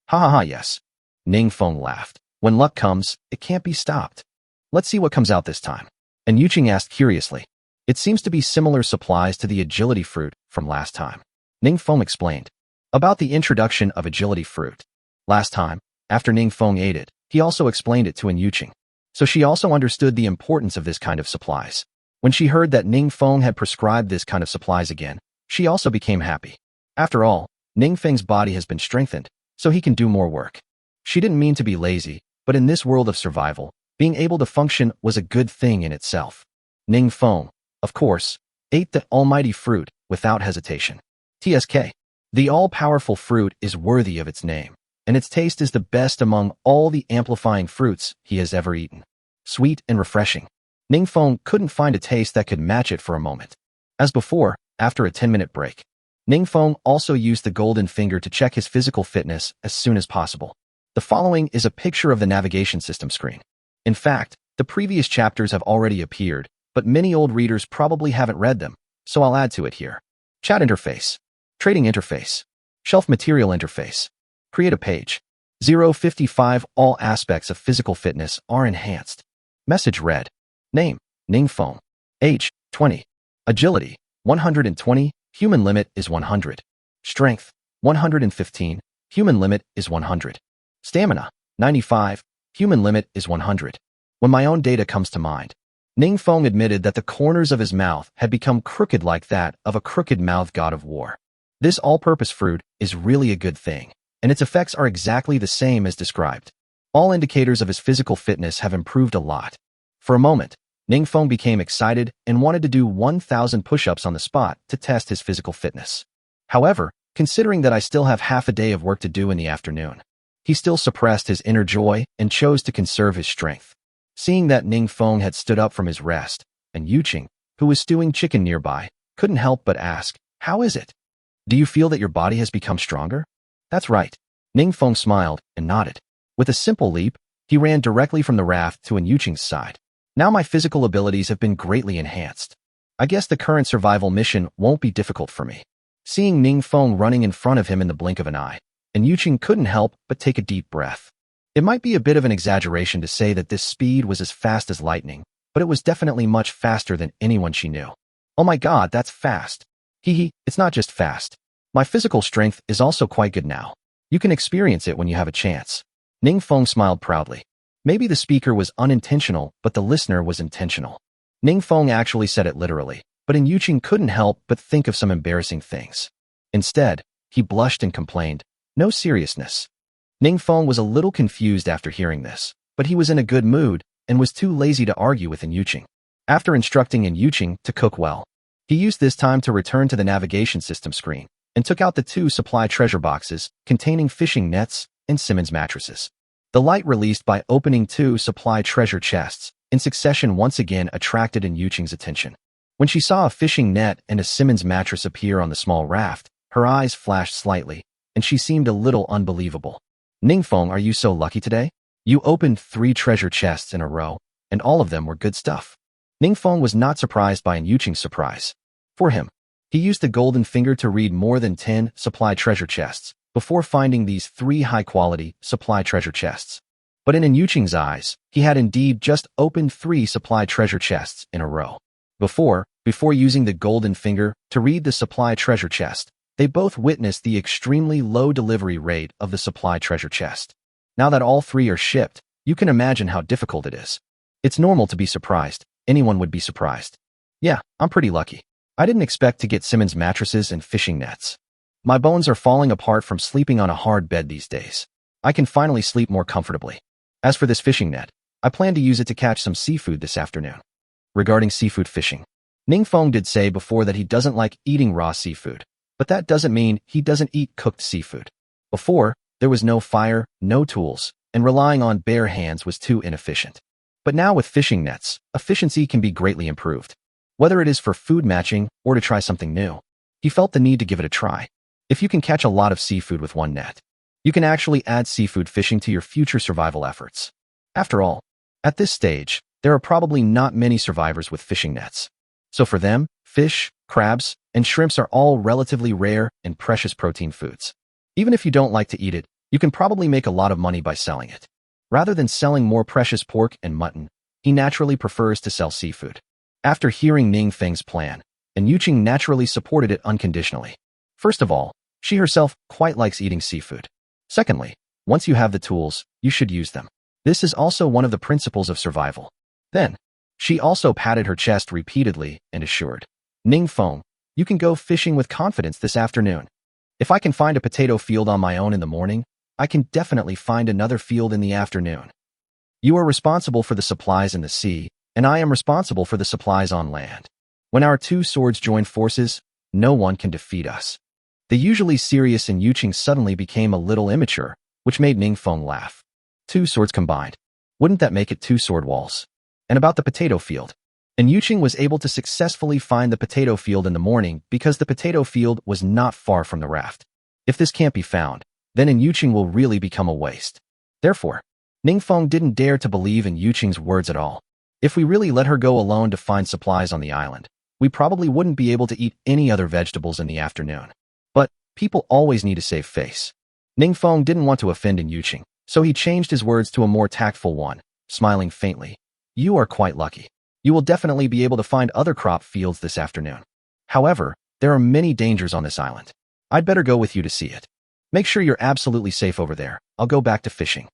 Ha ha ha, yes. Ning Feng laughed. When luck comes, it can't be stopped. Let's see what comes out this time. And Yuqing asked curiously. It seems to be similar supplies to the agility fruit from last time. Ning Feng explained. About the introduction of agility fruit. Last time, after Ning Feng ate it, he also explained it to Yuqing. So she also understood the importance of this kind of supplies. When she heard that Ning Feng had prescribed this kind of supplies again, she also became happy. After all, Ning Feng's body has been strengthened, so he can do more work. She didn't mean to be lazy, but in this world of survival, being able to function was a good thing in itself. Ning Feng, of course, ate the almighty fruit without hesitation. TSK. The all-powerful fruit is worthy of its name, and its taste is the best among all the amplifying fruits he has ever eaten. Sweet and refreshing. Ning Feng couldn't find a taste that could match it for a moment. As before, after a 10-minute break, Ning Feng also used the golden finger to check his physical fitness as soon as possible. The following is a picture of the navigation system screen. In fact, the previous chapters have already appeared, but many old readers probably haven't read them, so I'll add to it here. Chat interface. Trading interface. Shelf material interface. Create a page. 055 All aspects of physical fitness are enhanced. Message read. Name, Ning Feng. Age, 20. Agility, 120. Human limit is 100. Strength, 115. Human limit is 100. Stamina, 95. Human limit is 100. When my own data comes to mind, Ning Feng admitted that the corners of his mouth had become crooked like that of a crooked-mouthed god of war. This all-purpose fruit is really a good thing, and its effects are exactly the same as described. All indicators of his physical fitness have improved a lot. For a moment, Ning Feng became excited and wanted to do 1,000 push-ups on the spot to test his physical fitness. However, considering that I still have half a day of work to do in the afternoon, he still suppressed his inner joy and chose to conserve his strength. Seeing that Ning Feng had stood up from his rest, and Yuqing, who was stewing chicken nearby, couldn't help but ask, "How is it? Do you feel that your body has become stronger?" "That's right." Ning Feng smiled and nodded. With a simple leap, he ran directly from the raft to Yuqing's side. Now my physical abilities have been greatly enhanced. I guess the current survival mission won't be difficult for me. Seeing Ning Feng running in front of him in the blink of an eye, and Yuqing couldn't help but take a deep breath. It might be a bit of an exaggeration to say that this speed was as fast as lightning, but it was definitely much faster than anyone she knew. Oh my god, that's fast. Hee, it's not just fast. My physical strength is also quite good now. You can experience it when you have a chance. Ning Feng smiled proudly. Maybe the speaker was unintentional, but the listener was intentional. Ning Feng actually said it literally, but Yuqing couldn't help but think of some embarrassing things. Instead, he blushed and complained, "No seriousness." Ning Feng was a little confused after hearing this, but he was in a good mood and was too lazy to argue with Yuqing. After instructing Yuqing to cook well, he used this time to return to the navigation system screen and took out the 2 supply treasure boxes containing fishing nets and Simmons mattresses. The light released by opening 2 supply treasure chests in succession once again attracted Yuqing's attention. When she saw a fishing net and a Simmons mattress appear on the small raft, her eyes flashed slightly, and she seemed a little unbelievable. "Ning Feng, are you so lucky today? You opened 3 treasure chests in a row, and all of them were good stuff." Ning Feng was not surprised by Yuqing's surprise. For him, he used the golden finger to read more than 10 supply treasure chests before finding these 3 high-quality supply treasure chests. But in Yuqing's eyes, he had indeed just opened 3 supply treasure chests in a row. Before using the golden finger to read the supply treasure chest, They both witnessed the extremely low delivery rate of the supply treasure chest. Now that all three are shipped, you can imagine how difficult it is. It's normal to be surprised. Anyone would be surprised. Yeah, I'm pretty lucky. I didn't expect to get Simmons mattresses and fishing nets. My bones are falling apart from sleeping on a hard bed these days. I can finally sleep more comfortably. As for this fishing net, I plan to use it to catch some seafood this afternoon. Regarding seafood fishing, Ningfeng did say before that he doesn't like eating raw seafood, but that doesn't mean he doesn't eat cooked seafood. Before, there was no fire, no tools, and relying on bare hands was too inefficient. But now with fishing nets, efficiency can be greatly improved. Whether it is for food matching or to try something new, he felt the need to give it a try. If you can catch a lot of seafood with one net, you can actually add seafood fishing to your future survival efforts. After all, at this stage, there are probably not many survivors with fishing nets. So for them, fish, crabs, and shrimps are all relatively rare and precious protein foods. Even if you don't like to eat it, you can probably make a lot of money by selling it. Rather than selling more precious pork and mutton, he naturally prefers to sell seafood. After hearing Ning Feng's plan, and Yuqing naturally supported it unconditionally. First of all, she herself quite likes eating seafood. Secondly, once you have the tools, you should use them. This is also one of the principles of survival. Then, she also patted her chest repeatedly and assured, Ning Feng, you can go fishing with confidence this afternoon. If I can find a potato field on my own in the morning, I can definitely find another field in the afternoon. You are responsible for the supplies in the sea, and I am responsible for the supplies on land. When our two swords join forces, no one can defeat us. The usually serious and Yuqing suddenly became a little immature, which made Ning Feng laugh. Two swords combined. Wouldn't that make it two sword walls? And about the potato field. And Yuqing was able to successfully find the potato field in the morning because the potato field was not far from the raft. If this can't be found, then Yuqing will really become a waste. Therefore, Ningfeng didn't dare to believe in Yuqing's words at all. If we really let her go alone to find supplies on the island, we probably wouldn't be able to eat any other vegetables in the afternoon. But people always need to save face. Ningfeng didn't want to offend Yuqing, so he changed his words to a more tactful one, smiling faintly. You are quite lucky. You will definitely be able to find other crop fields this afternoon. However, there are many dangers on this island. I'd better go with you to see it. Make sure you're absolutely safe over there. I'll go back to fishing.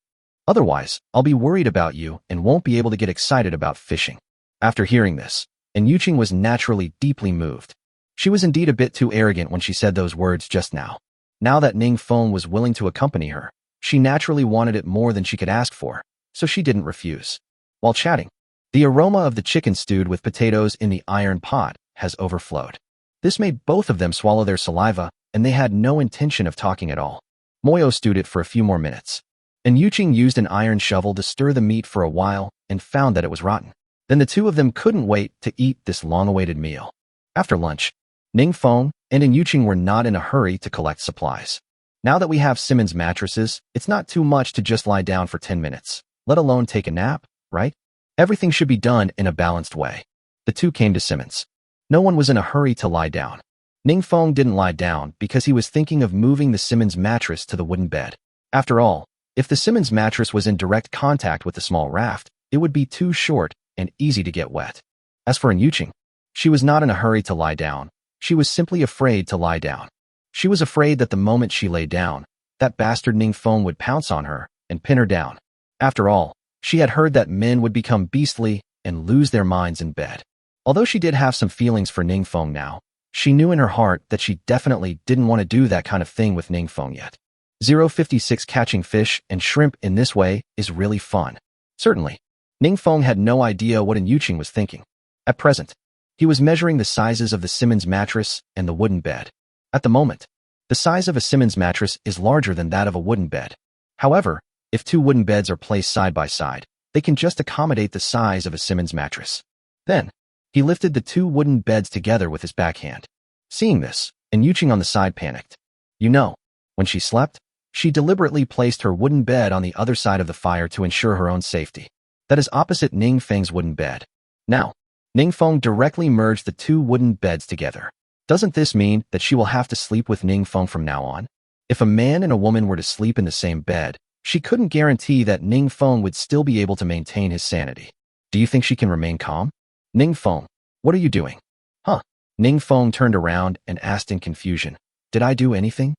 Otherwise, I'll be worried about you and won't be able to get excited about fishing. After hearing this, Yuqing was naturally deeply moved. She was indeed a bit too arrogant when she said those words just now. Now that Ning Feng was willing to accompany her, she naturally wanted it more than she could ask for, so she didn't refuse. While chatting, the aroma of the chicken stewed with potatoes in the iron pot has overflowed. This made both of them swallow their saliva, and they had no intention of talking at all. Moyo stewed it for a few more minutes, and Yuqing used an iron shovel to stir the meat for a while and found that it was rotten. Then the two of them couldn't wait to eat this long-awaited meal. After lunch, Ning Feng and Yuqing were not in a hurry to collect supplies. Now that we have Simmons mattresses, it's not too much to just lie down for 10 minutes, let alone take a nap, right? Everything should be done in a balanced way. The two came to Simmons. No one was in a hurry to lie down. Ning Feng didn't lie down because he was thinking of moving the Simmons mattress to the wooden bed. After all, if the Simmons mattress was in direct contact with the small raft, it would be too short and easy to get wet. As for Yuqing, she was not in a hurry to lie down. She was simply afraid to lie down. She was afraid that the moment she lay down, that bastard Ning Feng would pounce on her and pin her down. After all, she had heard that men would become beastly and lose their minds in bed. Although she did have some feelings for Ning Feng now, she knew in her heart that she definitely didn't want to do that kind of thing with Ning Feng yet. 056 Catching fish and shrimp in this way is really fun. Certainly, Ning Feng had no idea what Yuqing was thinking. At present, he was measuring the sizes of the Simmons mattress and the wooden bed. At the moment, the size of a Simmons mattress is larger than that of a wooden bed. However, if two wooden beds are placed side by side, they can just accommodate the size of a Simmons mattress. Then, he lifted the two wooden beds together with his backhand. Seeing this, Yuqing on the side panicked. You know, when she slept, she deliberately placed her wooden bed on the other side of the fire to ensure her own safety. That is opposite Ning Feng's wooden bed. Now, Ning Feng directly merged the two wooden beds together. Doesn't this mean that she will have to sleep with Ning Feng from now on? If a man and a woman were to sleep in the same bed, she couldn't guarantee that Ning Feng would still be able to maintain his sanity. Do you think she can remain calm? Ning Feng, what are you doing? Huh? Ning Feng turned around and asked in confusion. Did I do anything?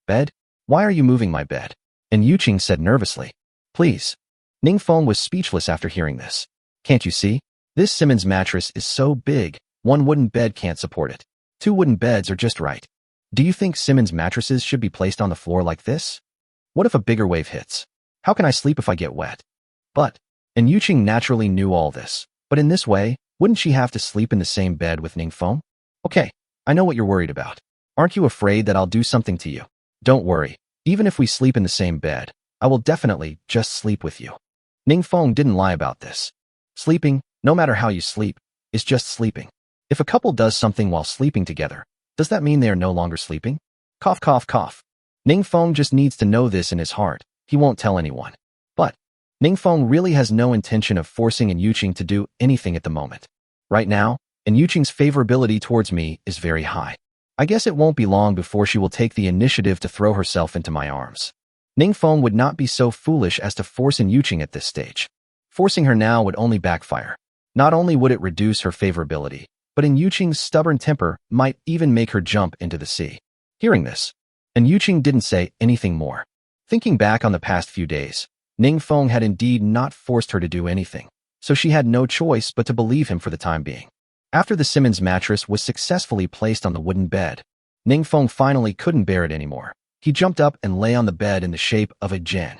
Bed? Why are you moving my bed? And Yuqing said nervously. Please. Ningfeng was speechless after hearing this. Can't you see? This Simmons mattress is so big, one wooden bed can't support it. 2 wooden beds are just right. Do you think Simmons mattresses should be placed on the floor like this? What if a bigger wave hits? How can I sleep if I get wet? And Yuqing naturally knew all this. But in this way, wouldn't she have to sleep in the same bed with Ningfeng? Okay, I know what you're worried about. Aren't you afraid that I'll do something to you? Don't worry. Even if we sleep in the same bed, I will definitely just sleep with you. Ningfeng didn't lie about this. Sleeping, no matter how you sleep, is just sleeping. If a couple does something while sleeping together, does that mean they are no longer sleeping? Cough, cough, cough. Ningfeng just needs to know this in his heart. He won't tell anyone. But Ningfeng really has no intention of forcing Yuqing to do anything at the moment. Right now, Yuqing's favorability towards me is very high. I guess it won't be long before she will take the initiative to throw herself into my arms. Ningfeng would not be so foolish as to force Yuqing at this stage. Forcing her now would only backfire. Not only would it reduce her favorability, but Yuqing's stubborn temper might even make her jump into the sea. Hearing this, Yuqing didn't say anything more. Thinking back on the past few days, Ningfeng had indeed not forced her to do anything, so she had no choice but to believe him for the time being. After the Simmons mattress was successfully placed on the wooden bed, Ningfeng finally couldn't bear it anymore. He jumped up and lay on the bed in the shape of a Jen.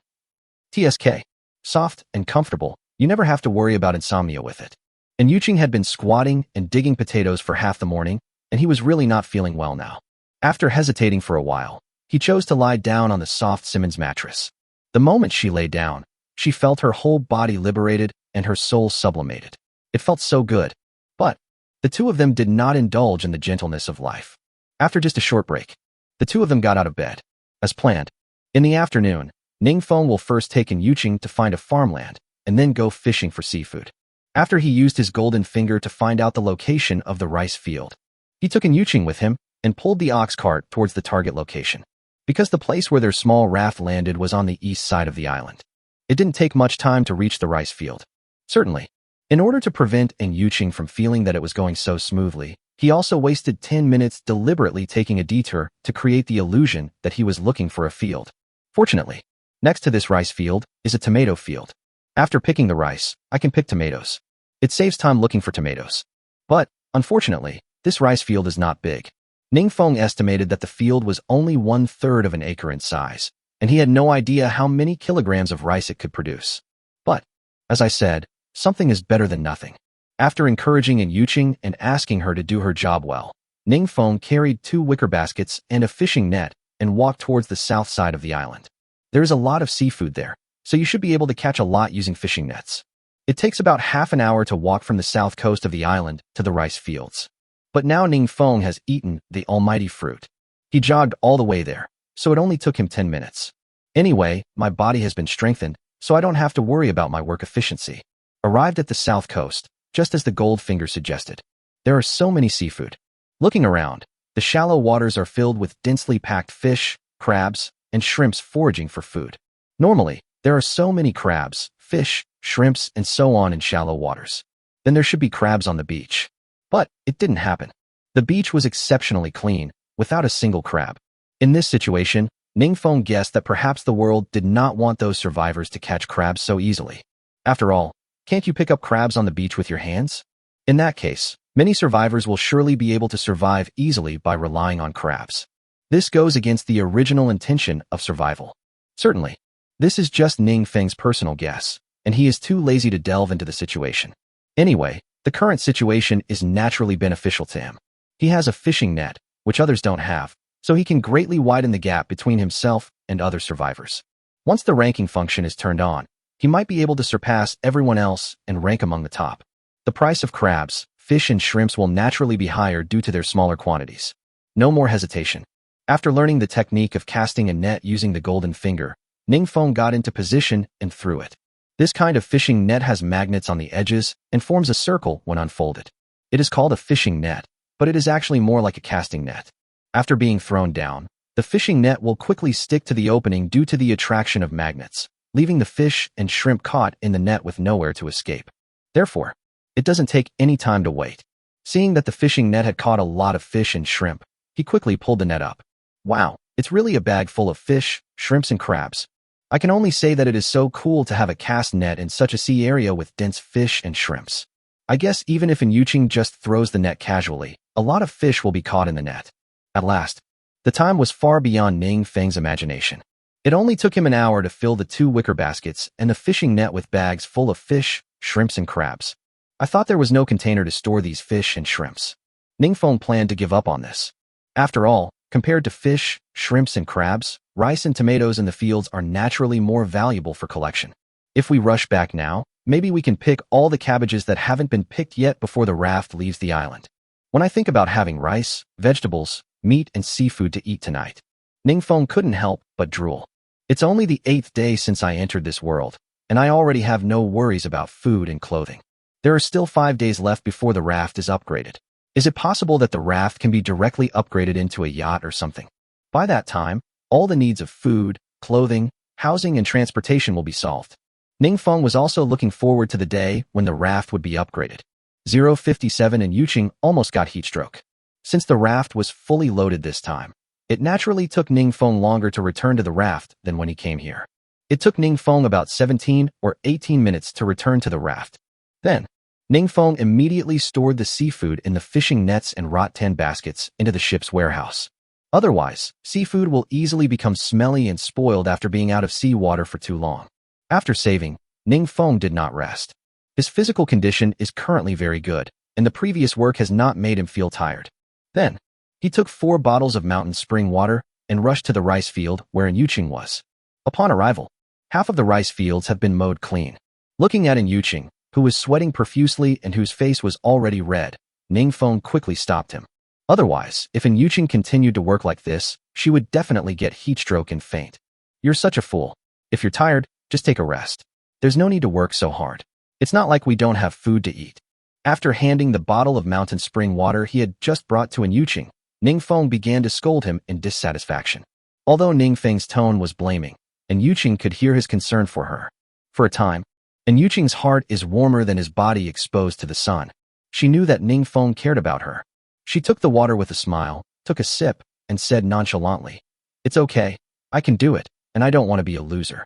TSK. Soft and comfortable, you never have to worry about insomnia with it. Yuqing had been squatting and digging potatoes for half the morning, and he was really not feeling well now. After hesitating for a while, he chose to lie down on the soft Simmons mattress. The moment she lay down, she felt her whole body liberated and her soul sublimated. It felt so good. But the two of them did not indulge in the gentleness of life. After just a short break, the two of them got out of bed. As planned, in the afternoon, Ningfeng will first take Yuqing to find a farmland and then go fishing for seafood. After he used his golden finger to find out the location of the rice field, he took Yuqing with him and pulled the ox cart towards the target location. Because the place where their small raft landed was on the east side of the island, it didn't take much time to reach the rice field. Certainly, in order to prevent Yuqing from feeling that it was going so smoothly, he also wasted 10 minutes deliberately taking a detour to create the illusion that he was looking for a field. Fortunately, next to this rice field is a tomato field. After picking the rice, I can pick tomatoes. It saves time looking for tomatoes. But, unfortunately, this rice field is not big. Ningfeng estimated that the field was only 1/3 of an acre in size, and he had no idea how many kilograms of rice it could produce. But, as I said, something is better than nothing. After encouraging Yuqing and asking her to do her job well, Ningfeng carried 2 wicker baskets and a fishing net and walked towards the south side of the island. There is a lot of seafood there, so you should be able to catch a lot using fishing nets. It takes about half an hour to walk from the south coast of the island to the rice fields. But now Ningfeng has eaten the almighty fruit. He jogged all the way there, so it only took him 10 minutes. Anyway, my body has been strengthened, so I don't have to worry about my work efficiency. Arrived at the south coast, just as the gold finger suggested. There are so many seafood. Looking around, the shallow waters are filled with densely packed fish, crabs, and shrimps foraging for food. Normally, there are so many crabs, fish, shrimps, and so on in shallow waters. Then there should be crabs on the beach. But it didn't happen. The beach was exceptionally clean, without a single crab. In this situation, Ningfeng guessed that perhaps the world did not want those survivors to catch crabs so easily. After all, can't you pick up crabs on the beach with your hands? In that case, many survivors will surely be able to survive easily by relying on crabs. This goes against the original intention of survival. Certainly, this is just Ningfeng's personal guess, and he is too lazy to delve into the situation. Anyway, the current situation is naturally beneficial to him. He has a fishing net, which others don't have, so he can greatly widen the gap between himself and other survivors. Once the ranking function is turned on, he might be able to surpass everyone else and rank among the top. The price of crabs, fish, and shrimps will naturally be higher due to their smaller quantities. No more hesitation. After learning the technique of casting a net using the golden finger, Ningfeng got into position and threw it. This kind of fishing net has magnets on the edges and forms a circle when unfolded. It is called a fishing net, but it is actually more like a casting net. After being thrown down, the fishing net will quickly stick to the opening due to the attraction of magnets, leaving the fish and shrimp caught in the net with nowhere to escape. Therefore, it doesn't take any time to wait. Seeing that the fishing net had caught a lot of fish and shrimp, he quickly pulled the net up. Wow, it's really a bag full of fish, shrimps, and crabs. I can only say that it is so cool to have a cast net in such a sea area with dense fish and shrimps. I guess even if Yuqing just throws the net casually, a lot of fish will be caught in the net. At last, the time was far beyond Ning Feng's imagination. It only took him an hour to fill the 2 wicker baskets and the fishing net with bags full of fish, shrimps, and crabs. I thought there was no container to store these fish and shrimps. Ning Feng planned to give up on this. After all, compared to fish, shrimps, and crabs, rice and tomatoes in the fields are naturally more valuable for collection. If we rush back now, maybe we can pick all the cabbages that haven't been picked yet before the raft leaves the island. When I think about having rice, vegetables, meat, and seafood to eat tonight, Ning Feng couldn't help but drool. It's only the 8th day since I entered this world, and I already have no worries about food and clothing. There are still 5 days left before the raft is upgraded. Is it possible that the raft can be directly upgraded into a yacht or something? By that time, all the needs of food, clothing, housing, and transportation will be solved. Ning Feng was also looking forward to the day when the raft would be upgraded. 057 and Yuqing almost got heatstroke. Since the raft was fully loaded this time, it naturally took Ning Feng longer to return to the raft than when he came here. It took Ning Feng about 17 or 18 minutes to return to the raft. Then, Ning Feng immediately stored the seafood in the fishing nets and rattan baskets into the ship's warehouse. Otherwise, seafood will easily become smelly and spoiled after being out of seawater for too long. After saving, Ning Feng did not rest. His physical condition is currently very good, and the previous work has not made him feel tired. Then, he took 4 bottles of mountain spring water and rushed to the rice field where Yuqing was. Upon arrival, half of the rice fields have been mowed clean. Looking at Yuqing, who was sweating profusely and whose face was already red, Ning Feng quickly stopped him. Otherwise, if Yuqing continued to work like this, she would definitely get heatstroke and faint. You're such a fool. If you're tired, just take a rest. There's no need to work so hard. It's not like we don't have food to eat. After handing the bottle of mountain spring water he had just brought to Yuqing, Ning Feng began to scold him in dissatisfaction. Although Ning Feng's tone was blaming, Yuqing could hear his concern for her. For a time, Yuqing's heart is warmer than his body exposed to the sun. She knew that Ning Feng cared about her. She took the water with a smile, took a sip, and said nonchalantly, "It's okay, I can do it, and I don't want to be a loser."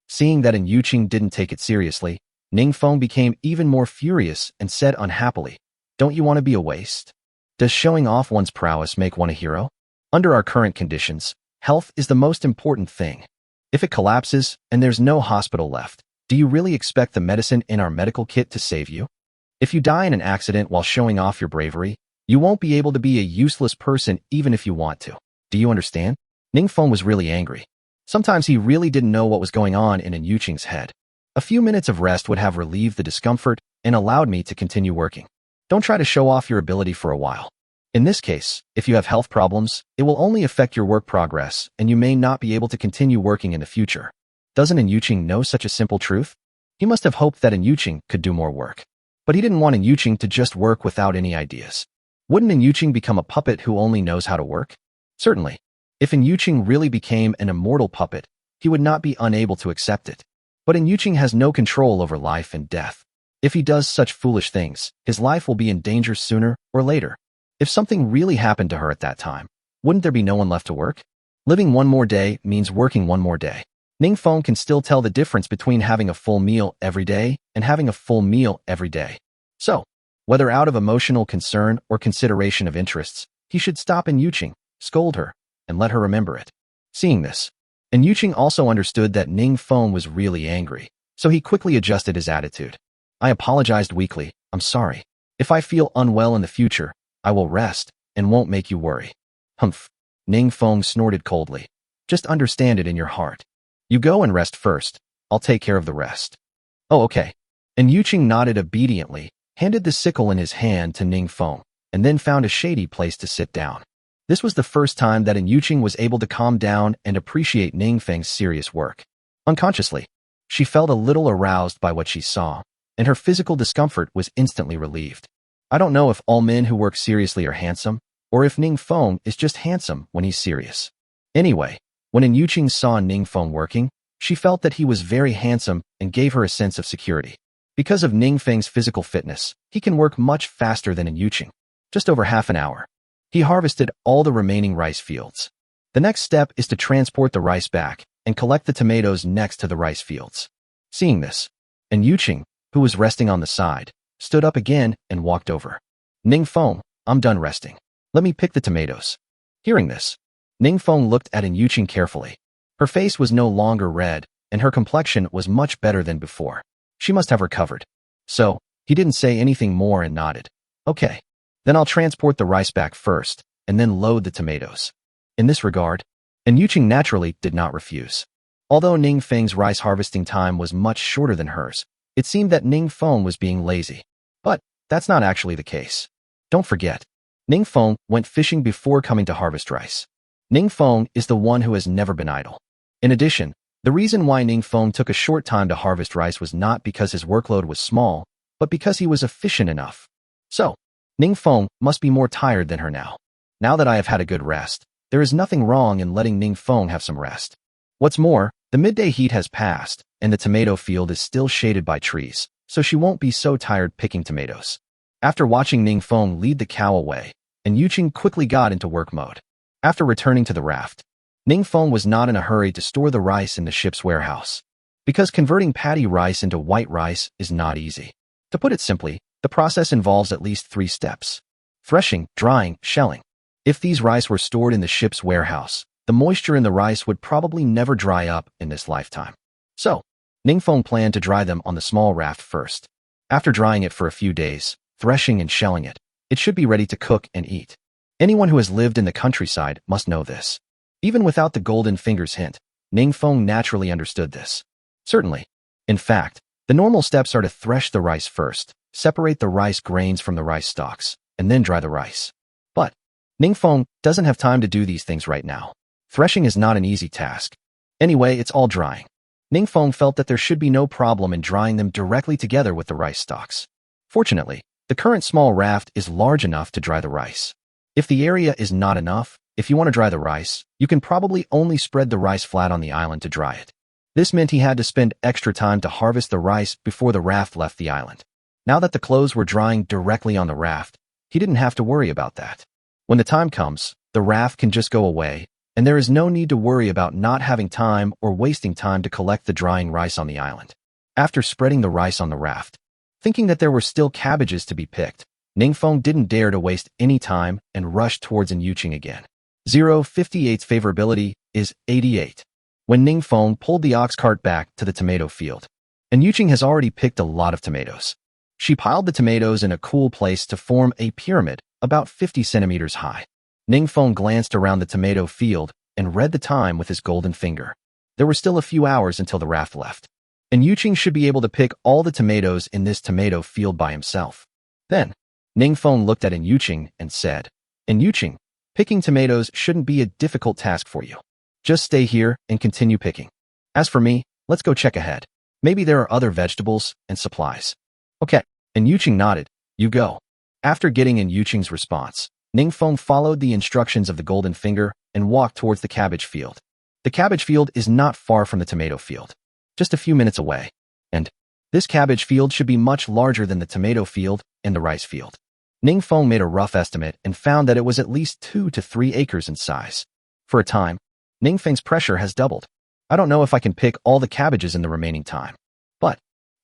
Seeing that Yuqing didn't take it seriously, Ning Feng became even more furious and said unhappily, "Don't you want to be a waste? Does showing off one's prowess make one a hero? Under our current conditions, health is the most important thing. If it collapses and there's no hospital left, do you really expect the medicine in our medical kit to save you? If you die in an accident while showing off your bravery, you won't be able to be a useless person even if you want to. Do you understand?" Ning Feng was really angry. Sometimes he really didn't know what was going on in Yuqing's head. A few minutes of rest would have relieved the discomfort and allowed me to continue working. Don't try to show off your ability for a while. In this case, if you have health problems, it will only affect your work progress and you may not be able to continue working in the future. Doesn't Yuqing know such a simple truth? He must have hoped that Yuqing could do more work. But he didn't want Yuqing to just work without any ideas. Wouldn't Yuqing become a puppet who only knows how to work? Certainly. If Yuqing really became an immortal puppet, he would not be unable to accept it. But Yuqing has no control over life and death. If he does such foolish things, his life will be in danger sooner or later. If something really happened to her at that time, wouldn't there be no one left to work? Living one more day means working one more day. Ning Feng can still tell the difference between having a full meal every day and having a full meal every day. So, whether out of emotional concern or consideration of interests, he should stop Yuqing, scold her, and let her remember it. Seeing this, Yuqing also understood that Ning Feng was really angry, so he quickly adjusted his attitude. "I apologized weakly, I'm sorry. If I feel unwell in the future, I will rest and won't make you worry." "Humph," Ning Feng snorted coldly. "Just understand it in your heart. You go and rest first, I'll take care of the rest." "Oh, okay." Yuqing nodded obediently, handed the sickle in his hand to Ning Feng, and then found a shady place to sit down. This was the first time that Yuqing was able to calm down and appreciate Ning Feng's serious work. Unconsciously, she felt a little aroused by what she saw, and her physical discomfort was instantly relieved. I don't know if all men who work seriously are handsome, or if Ning Feng is just handsome when he's serious. Anyway, when Yuqing saw Ning Feng working, she felt that he was very handsome and gave her a sense of security. Because of Ning Feng's physical fitness, he can work much faster than Yuqing. Just over half an hour. He harvested all the remaining rice fields. The next step is to transport the rice back and collect the tomatoes next to the rice fields. Seeing this, and Yuqing, who was resting on the side, stood up again and walked over. Ningfeng, I'm done resting. Let me pick the tomatoes. Hearing this, Ningfeng looked at Yuqing carefully. Her face was no longer red, and her complexion was much better than before. She must have recovered. So, he didn't say anything more and nodded. Okay, then I'll transport the rice back first, and then load the tomatoes. In this regard, Yuqing naturally did not refuse. Although Ningfeng's rice harvesting time was much shorter than hers, it seemed that Ningfeng was being lazy. But that's not actually the case. Don't forget, Ningfeng went fishing before coming to harvest rice. Ningfeng is the one who has never been idle. In addition, the reason why Ningfeng took a short time to harvest rice was not because his workload was small, but because he was efficient enough. So, Ningfeng must be more tired than her now. Now that I have had a good rest, there is nothing wrong in letting Ningfeng have some rest. What's more, the midday heat has passed, and the tomato field is still shaded by trees, so she won't be so tired picking tomatoes. After watching Ningfeng lead the cow away, Yuqing quickly got into work mode. After returning to the raft, Ningfeng was not in a hurry to store the rice in the ship's warehouse. Because converting paddy rice into white rice is not easy. To put it simply, the process involves at least 3 steps: threshing, drying, shelling. If these rice were stored in the ship's warehouse, the moisture in the rice would probably never dry up in this lifetime. So, Ningfeng planned to dry them on the small raft first. After drying it for a few days, threshing and shelling it, it should be ready to cook and eat. Anyone who has lived in the countryside must know this. Even without the golden finger's hint, Ningfeng naturally understood this. Certainly. In fact, the normal steps are to thresh the rice first, separate the rice grains from the rice stalks, and then dry the rice. But Ningfeng doesn't have time to do these things right now. Threshing is not an easy task. Anyway, it's all drying. Ningfeng felt that there should be no problem in drying them directly together with the rice stalks. Fortunately, the current small raft is large enough to dry the rice. If the area is not enough, if you want to dry the rice, you can probably only spread the rice flat on the island to dry it. This meant he had to spend extra time to harvest the rice before the raft left the island. Now that the clothes were drying directly on the raft, he didn't have to worry about that. When the time comes, the raft can just go away, and there is no need to worry about not having time or wasting time to collect the drying rice on the island. After spreading the rice on the raft, thinking that there were still cabbages to be picked, Ningfeng didn't dare to waste any time and rushed towards Yuqing again. 058's favorability is 88. When Ningfeng pulled the ox cart back to the tomato field, Yuqing has already picked a lot of tomatoes. She piled the tomatoes in a cool place to form a pyramid about 50 centimeters high. Ningfeng glanced around the tomato field and read the time with his golden finger. There were still a few hours until the raft left, and Yuqing should be able to pick all the tomatoes in this tomato field by himself. Then, Ningfeng looked at Yuqing and said, Yuqing, picking tomatoes shouldn't be a difficult task for you. Just stay here and continue picking. As for me, let's go check ahead. Maybe there are other vegetables and supplies. Okay, Yuqing nodded. You go. After getting Yuqing's response, Ningfeng followed the instructions of the golden finger and walked towards the cabbage field. The cabbage field is not far from the tomato field, just a few minutes away. And this cabbage field should be much larger than the tomato field and the rice field. Ningfeng made a rough estimate and found that it was at least 2 to 3 acres in size. For a time, Ningfeng's pressure has doubled. I don't know if I can pick all the cabbages in the remaining time. But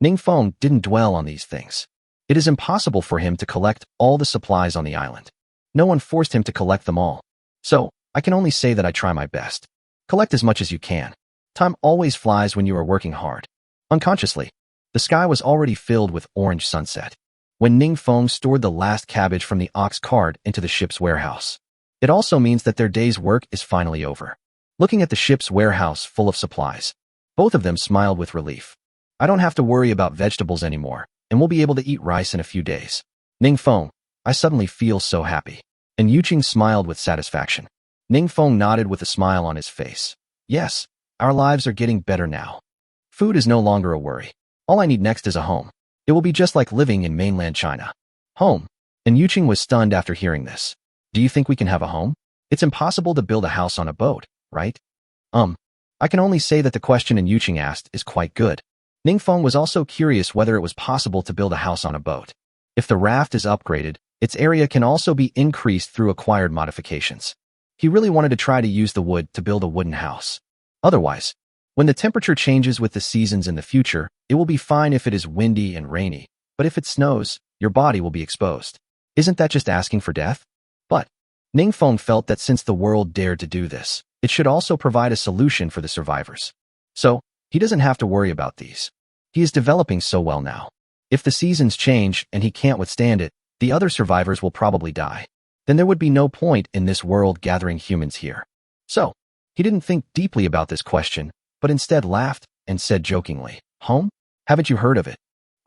Ningfeng didn't dwell on these things. It is impossible for him to collect all the supplies on the island. No one forced him to collect them all. So, I can only say that I try my best. Collect as much as you can. Time always flies when you are working hard. Unconsciously, the sky was already filled with orange sunset when Ningfeng stored the last cabbage from the ox cart into the ship's warehouse. It also means that their day's work is finally over. Looking at the ship's warehouse full of supplies, both of them smiled with relief. I don't have to worry about vegetables anymore, and we'll be able to eat rice in a few days. Ningfeng, I suddenly feel so happy. Yuqing smiled with satisfaction. Ningfeng nodded with a smile on his face. Yes, our lives are getting better now. Food is no longer a worry. All I need next is a home. It will be just like living in mainland China. Home. Yuqing was stunned after hearing this. Do you think we can have a home? It's impossible to build a house on a boat, right? I can only say that the question Yuqing asked is quite good. Ningfeng was also curious whether it was possible to build a house on a boat. If the raft is upgraded, its area can also be increased through acquired modifications. He really wanted to try to use the wood to build a wooden house. Otherwise, when the temperature changes with the seasons in the future, it will be fine if it is windy and rainy, but if it snows, your body will be exposed. Isn't that just asking for death? But Ningfeng felt that since the world dared to do this, it should also provide a solution for the survivors. So, he doesn't have to worry about these. He is developing so well now. If the seasons change and he can't withstand it, the other survivors will probably die. Then there would be no point in this world gathering humans here. So, he didn't think deeply about this question, but instead laughed and said jokingly, "Home? Haven't you heard of it?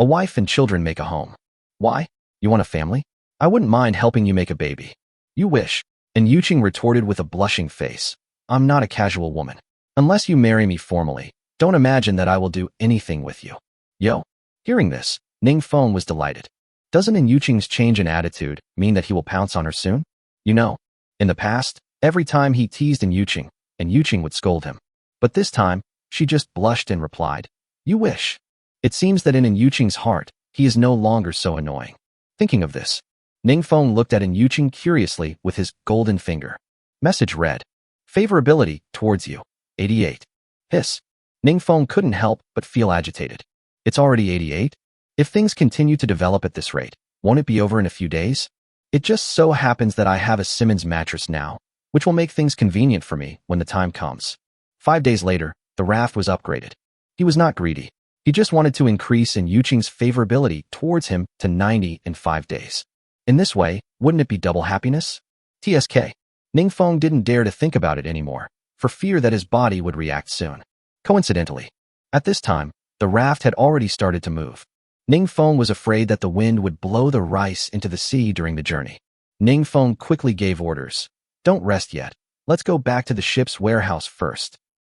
A wife and children make a home. Why? You want a family? I wouldn't mind helping you make a baby." "You wish," and Yuqing retorted with a blushing face. "I'm not a casual woman. Unless you marry me formally, don't imagine that I will do anything with you." Yo. Hearing this, Ningfeng was delighted. Doesn't Yuqing's change in attitude mean that he will pounce on her soon? You know, in the past, every time he teased Yuqing, and Yuqing would scold him. But this time, she just blushed and replied, "You wish." It seems that in Yuqing's heart, he is no longer so annoying. Thinking of this, Ningfeng looked at Yuqing curiously with his golden finger. Message read, "Favorability towards you, 88. Hiss. Ningfeng couldn't help but feel agitated. It's already 88? If things continue to develop at this rate, won't it be over in a few days? It just so happens that I have a Simmons mattress now, which will make things convenient for me when the time comes." 5 days later, the raft was upgraded. He was not greedy. He just wanted to increase Yuqing's favorability towards him to 90 in 5 days. In this way, wouldn't it be double happiness? TSK. Ningfeng didn't dare to think about it anymore, for fear that his body would react soon. Coincidentally, at this time, the raft had already started to move. Ningfeng was afraid that the wind would blow the rice into the sea during the journey. Ningfeng quickly gave orders. "Don't rest yet. Let's go back to the ship's warehouse first."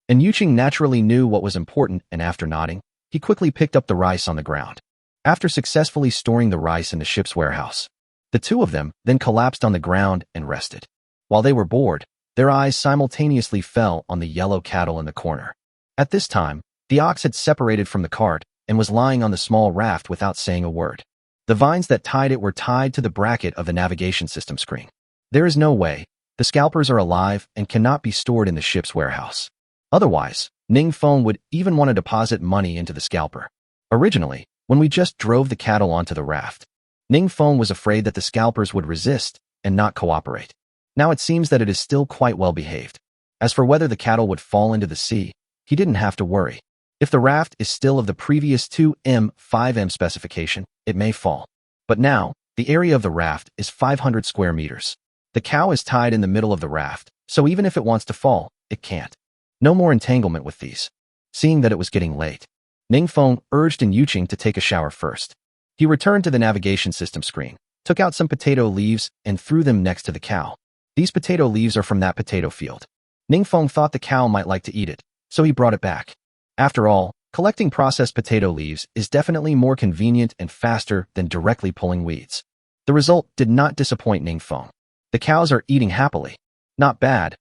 And Yuqing naturally knew what was important, and after nodding, he quickly picked up the rice on the ground. After successfully storing the rice in the ship's warehouse, the two of them then collapsed on the ground and rested. While they were bored, their eyes simultaneously fell on the yellow cattle in the corner. At this time, the ox had separated from the cart and was lying on the small raft without saying a word. The vines that tied it were tied to the bracket of the navigation system screen. There is no way. The scalpers are alive and cannot be stored in the ship's warehouse. Otherwise, Ningfeng would even want to deposit money into the scalper. Originally, when we just drove the cattle onto the raft, Ningfeng was afraid that the scalpers would resist and not cooperate. Now it seems that it is still quite well behaved. As for whether the cattle would fall into the sea, he didn't have to worry. If the raft is still of the previous 2M, 5M specification, it may fall. But now, the area of the raft is 500 square meters. The cow is tied in the middle of the raft, so even if it wants to fall, it can't. No more entanglement with these. Seeing that it was getting late, Ningfeng urged Yuqing to take a shower first. He returned to the navigation system screen, took out some potato leaves, and threw them next to the cow. These potato leaves are from that potato field. Ningfeng thought the cow might like to eat it, so he brought it back. After all, collecting processed potato leaves is definitely more convenient and faster than directly pulling weeds. The result did not disappoint Ningfeng. The cows are eating happily. Not bad,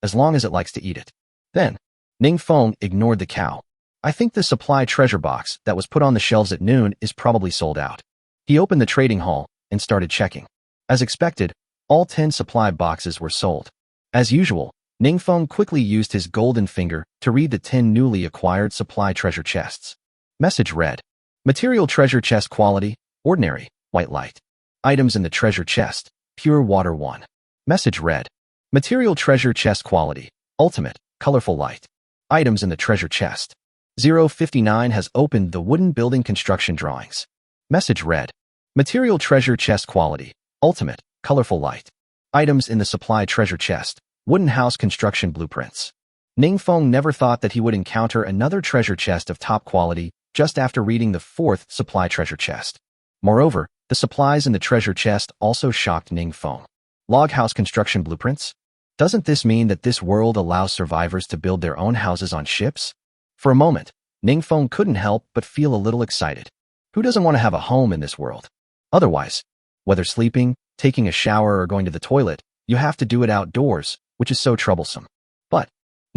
as long as it likes to eat it. Then, Ningfeng ignored the cow. I think the supply treasure box that was put on the shelves at noon is probably sold out. He opened the trading hall and started checking. As expected, all 10 supply boxes were sold. As usual, Ningfeng quickly used his golden finger to read the 10 newly acquired supply treasure chests. Message read, "Material treasure chest quality, ordinary, white light. Items in the treasure chest, pure water 1. Message read, "Material treasure chest quality, ultimate, colorful light. Items in the treasure chest." 059 has opened the wooden building construction drawings. Message read, "Material treasure chest quality, ultimate, colorful light. Items in the supply treasure chest, wooden house construction blueprints." Ningfeng never thought that he would encounter another treasure chest of top quality just after reading the 4th supply treasure chest. Moreover, the supplies in the treasure chest also shocked Ningfeng. Log house construction blueprints? Doesn't this mean that this world allows survivors to build their own houses on ships? For a moment, Ningfeng couldn't help but feel a little excited. Who doesn't want to have a home in this world? Otherwise, whether sleeping, taking a shower, or going to the toilet, you have to do it outdoors, which is so troublesome. But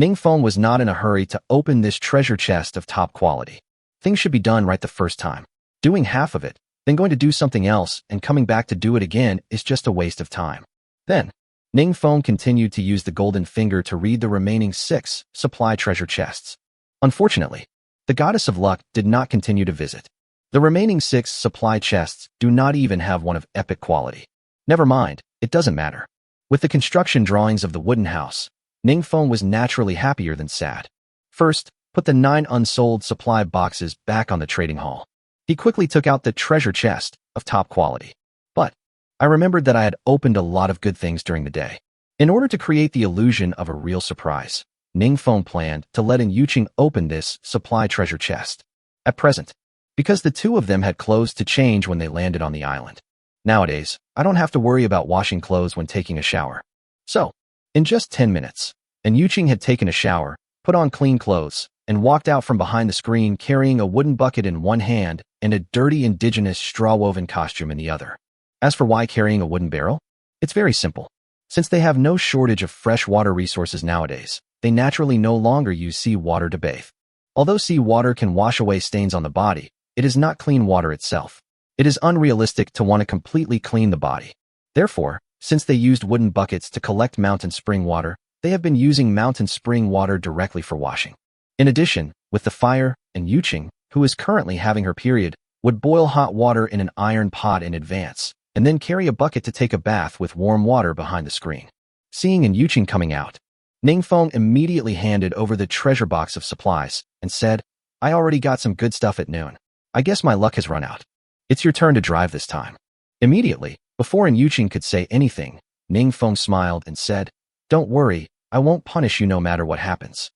Ningfeng was not in a hurry to open this treasure chest of top quality. Things should be done right the first time. Doing half of it, then going to do something else and coming back to do it again is just a waste of time. Then, Ningfeng continued to use the golden finger to read the remaining 6 supply treasure chests. Unfortunately, the goddess of luck did not continue to visit. The remaining 6 supply chests do not even have one of epic quality. Never mind, it doesn't matter. With the construction drawings of the wooden house, Ningfeng was naturally happier than sad. First, put the 9 unsold supply boxes back on the trading hall. He quickly took out the treasure chest of top quality. But I remembered that I had opened a lot of good things during the day. In order to create the illusion of a real surprise, Ningfeng planned to let Yuqing open this supply treasure chest. At present, because the two of them had clothes to change when they landed on the island. Nowadays, I don't have to worry about washing clothes when taking a shower. So, in just 10 minutes, Yuqing had taken a shower, put on clean clothes, and walked out from behind the screen carrying a wooden bucket in one hand and a dirty indigenous straw-woven costume in the other. As for why carrying a wooden barrel, it's very simple. Since they have no shortage of fresh water resources nowadays, they naturally no longer use seawater to bathe. Although seawater can wash away stains on the body, it is not clean water itself. It is unrealistic to want to completely clean the body. Therefore, since they used wooden buckets to collect mountain spring water, they have been using mountain spring water directly for washing. In addition, with the fire, Yuqing, who is currently having her period, would boil hot water in an iron pot in advance, and then carry a bucket to take a bath with warm water behind the screen. Seeing Yuqing coming out, Ningfeng immediately handed over the treasure box of supplies and said, "I already got some good stuff at noon. I guess my luck has run out. It's your turn to drive this time." Immediately, before Yuqing could say anything, Ningfeng smiled and said, "Don't worry, I won't punish you no matter what happens."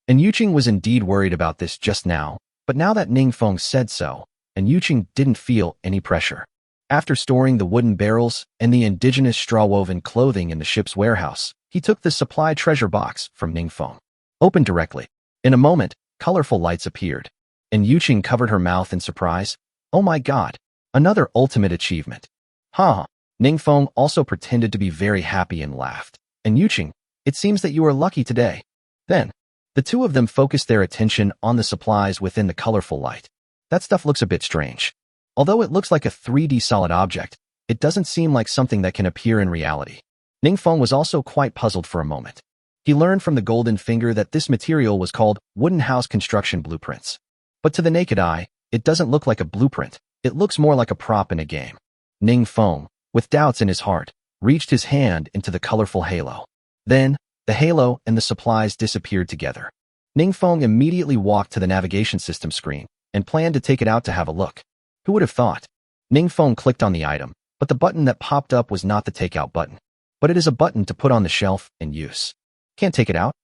Yuqing was indeed worried about this just now, but now that Ningfeng said so, Yuqing didn't feel any pressure. After storing the wooden barrels and the indigenous straw-woven clothing in the ship's warehouse, he took the supply treasure box from Ningfeng. Opened directly. In a moment, colorful lights appeared, Yuqing covered her mouth in surprise. "Oh my god, another ultimate achievement." "Ha!" Ningfeng also pretended to be very happy and laughed. "Yuqing, it seems that you are lucky today." Then, the two of them focused their attention on the supplies within the colorful light. That stuff looks a bit strange. Although it looks like a 3D solid object, it doesn't seem like something that can appear in reality. Ningfeng was also quite puzzled for a moment. He learned from the golden finger that this material was called wooden house construction blueprints. But to the naked eye, it doesn't look like a blueprint. It looks more like a prop in a game. Ningfeng, with doubts in his heart, reached his hand into the colorful halo. Then, the halo and the supplies disappeared together. Ningfeng immediately walked to the navigation system screen and planned to take it out to have a look. Who would have thought? Ningfeng clicked on the item, but the button that popped up was not the takeout button. But it is a button to put on the shelf and use. "Can't take it out?"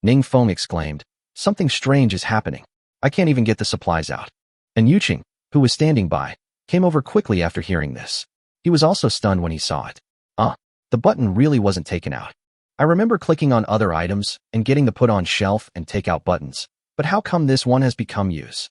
Ningfeng exclaimed. "Something strange is happening. I can't even get the supplies out." Yuqing, who was standing by, came over quickly after hearing this. He was also stunned when he saw it. The button really wasn't taken out. I remember clicking on other items and getting the put on shelf and take out buttons, but how come this one has become use?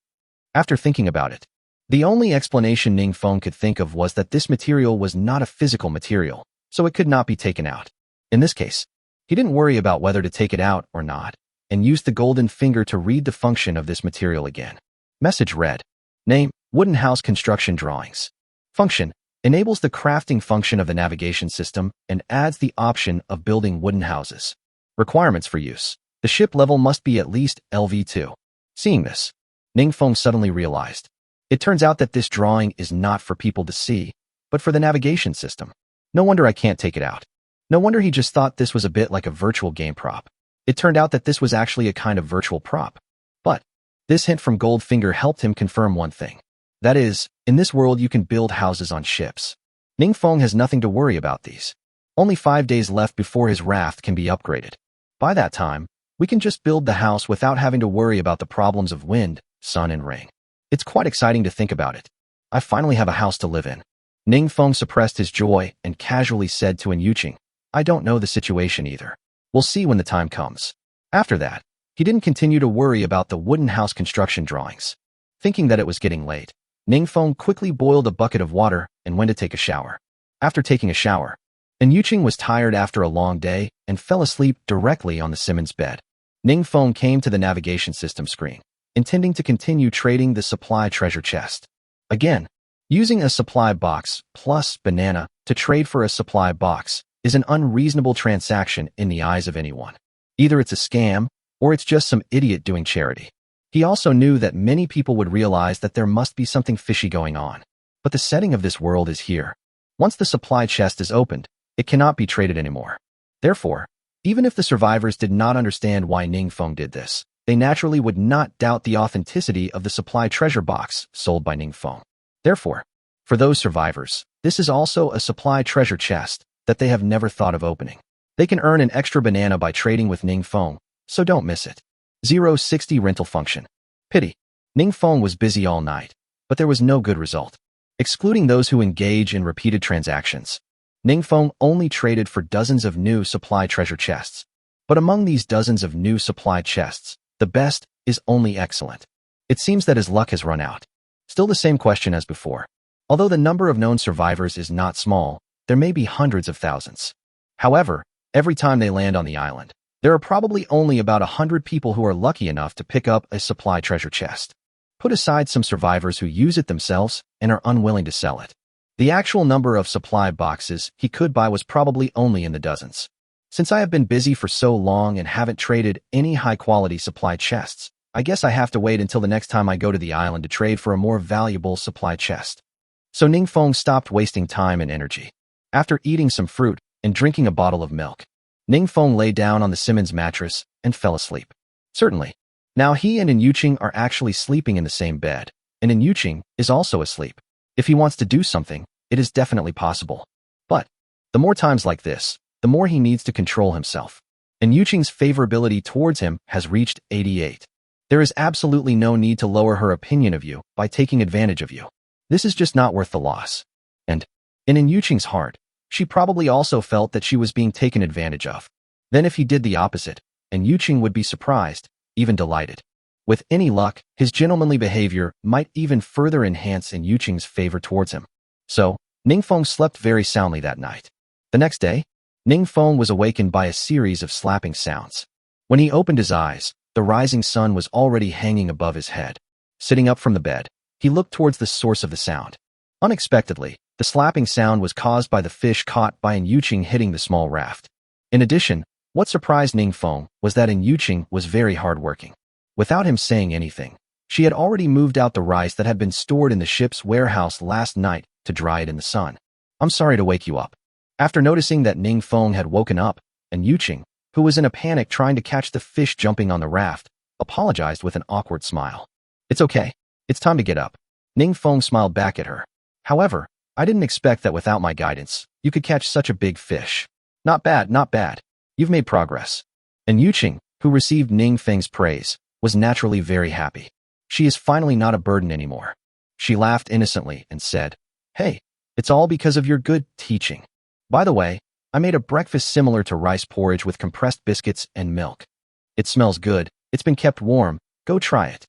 After thinking about it, the only explanation Ningfeng could think of was that this material was not a physical material, so it could not be taken out. In this case, he didn't worry about whether to take it out or not, and used the golden finger to read the function of this material again. Message read, "Name, wooden house construction drawings." Function, enables the crafting function of the navigation system and adds the option of building wooden houses. Requirements for use. The ship level must be at least Lv.2. Seeing this, Ningfeng suddenly realized. It turns out that this drawing is not for people to see, but for the navigation system. No wonder I can't take it out. No wonder he just thought this was a bit like a virtual game prop. It turned out that this was actually a kind of virtual prop. But this hint from Goldfinger helped him confirm one thing. That is, in this world you can build houses on ships. Ningfeng has nothing to worry about these. Only 5 days left before his raft can be upgraded. By that time, we can just build the house without having to worry about the problems of wind, sun, and rain. It's quite exciting to think about it. I finally have a house to live in. Ningfeng suppressed his joy and casually said to Yuqing, "I don't know the situation either. We'll see when the time comes." After that, he didn't continue to worry about the wooden house construction drawings. Thinking that it was getting late, Ningfeng quickly boiled a bucket of water and went to take a shower. After taking a shower, Yuqing was tired after a long day and fell asleep directly on the Simmons bed. Ningfeng came to the navigation system screen, intending to continue trading the supply treasure chest. Again, using a supply box plus banana to trade for a supply box is an unreasonable transaction in the eyes of anyone. Either it's a scam, or it's just some idiot doing charity. He also knew that many people would realize that there must be something fishy going on. But the setting of this world is here. Once the supply chest is opened, it cannot be traded anymore. Therefore, even if the survivors did not understand why Ningfeng did this, they naturally would not doubt the authenticity of the supply treasure box sold by Ningfeng. Therefore, for those survivors, this is also a supply treasure chest that they have never thought of opening. They can earn an extra banana by trading with Ningfeng, so don't miss it. 060 rental function. Pity. Ningfeng was busy all night, but there was no good result. Excluding those who engage in repeated transactions, Ningfeng only traded for dozens of new supply treasure chests. But among these dozens of new supply chests, the best is only excellent. It seems that his luck has run out. Still the same question as before. Although the number of known survivors is not small, there may be hundreds of thousands. However, every time they land on the island, there are probably only about 100 people who are lucky enough to pick up a supply treasure chest. Put aside some survivors who use it themselves and are unwilling to sell it. The actual number of supply boxes he could buy was probably only in the dozens. Since I have been busy for so long and haven't traded any high-quality supply chests, I guess I have to wait until the next time I go to the island to trade for a more valuable supply chest. So Ningfeng stopped wasting time and energy. After eating some fruit and drinking a bottle of milk, Ningfeng lay down on the Simmons mattress and fell asleep. Certainly. Now he and Yuqing are actually sleeping in the same bed, and Yuqing is also asleep. If he wants to do something, it is definitely possible. But the more times like this, the more he needs to control himself. And Yuqing's favorability towards him has reached 88. There is absolutely no need to lower her opinion of you by taking advantage of you. This is just not worth the loss. And in Yuqing's heart, she probably also felt that she was being taken advantage of. Then if he did the opposite, and Yuqing would be surprised, even delighted. With any luck, his gentlemanly behavior might even further enhance Yuqing's favor towards him. So, Ningfeng slept very soundly that night. The next day, Ningfeng was awakened by a series of slapping sounds. When he opened his eyes, the rising sun was already hanging above his head. Sitting up from the bed, he looked towards the source of the sound. Unexpectedly, the slapping sound was caused by the fish caught by Yuqing hitting the small raft. In addition, what surprised Ningfeng was that Yuqing was very hardworking. Without him saying anything, she had already moved out the rice that had been stored in the ship's warehouse last night to dry it in the sun. I'm sorry to wake you up. After noticing that Ningfeng had woken up, Yuqing, who was in a panic trying to catch the fish jumping on the raft, apologized with an awkward smile. It's okay. It's time to get up. Ningfeng smiled back at her. However, I didn't expect that without my guidance, you could catch such a big fish. Not bad, not bad. You've made progress. Yuqing, who received Ningfeng's praise, was naturally very happy. She is finally not a burden anymore. She laughed innocently and said, "Hey, it's all because of your good teaching. By the way, I made a breakfast similar to rice porridge with compressed biscuits and milk. It smells good. It's been kept warm. Go try it."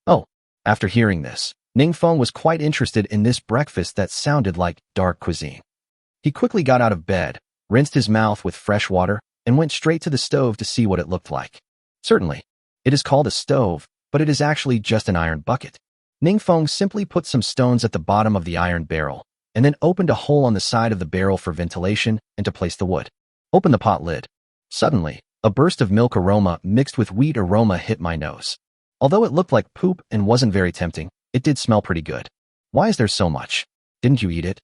Oh, after hearing this, Ningfeng was quite interested in this breakfast that sounded like dark cuisine. He quickly got out of bed, rinsed his mouth with fresh water, and went straight to the stove to see what it looked like. Certainly, it is called a stove, but it is actually just an iron bucket. Ningfeng simply put some stones at the bottom of the iron barrel, and then opened a hole on the side of the barrel for ventilation and to place the wood. Open the pot lid. Suddenly, a burst of milk aroma mixed with wheat aroma hit my nose. Although it looked like poop and wasn't very tempting, it did smell pretty good. Why is there so much? Didn't you eat it?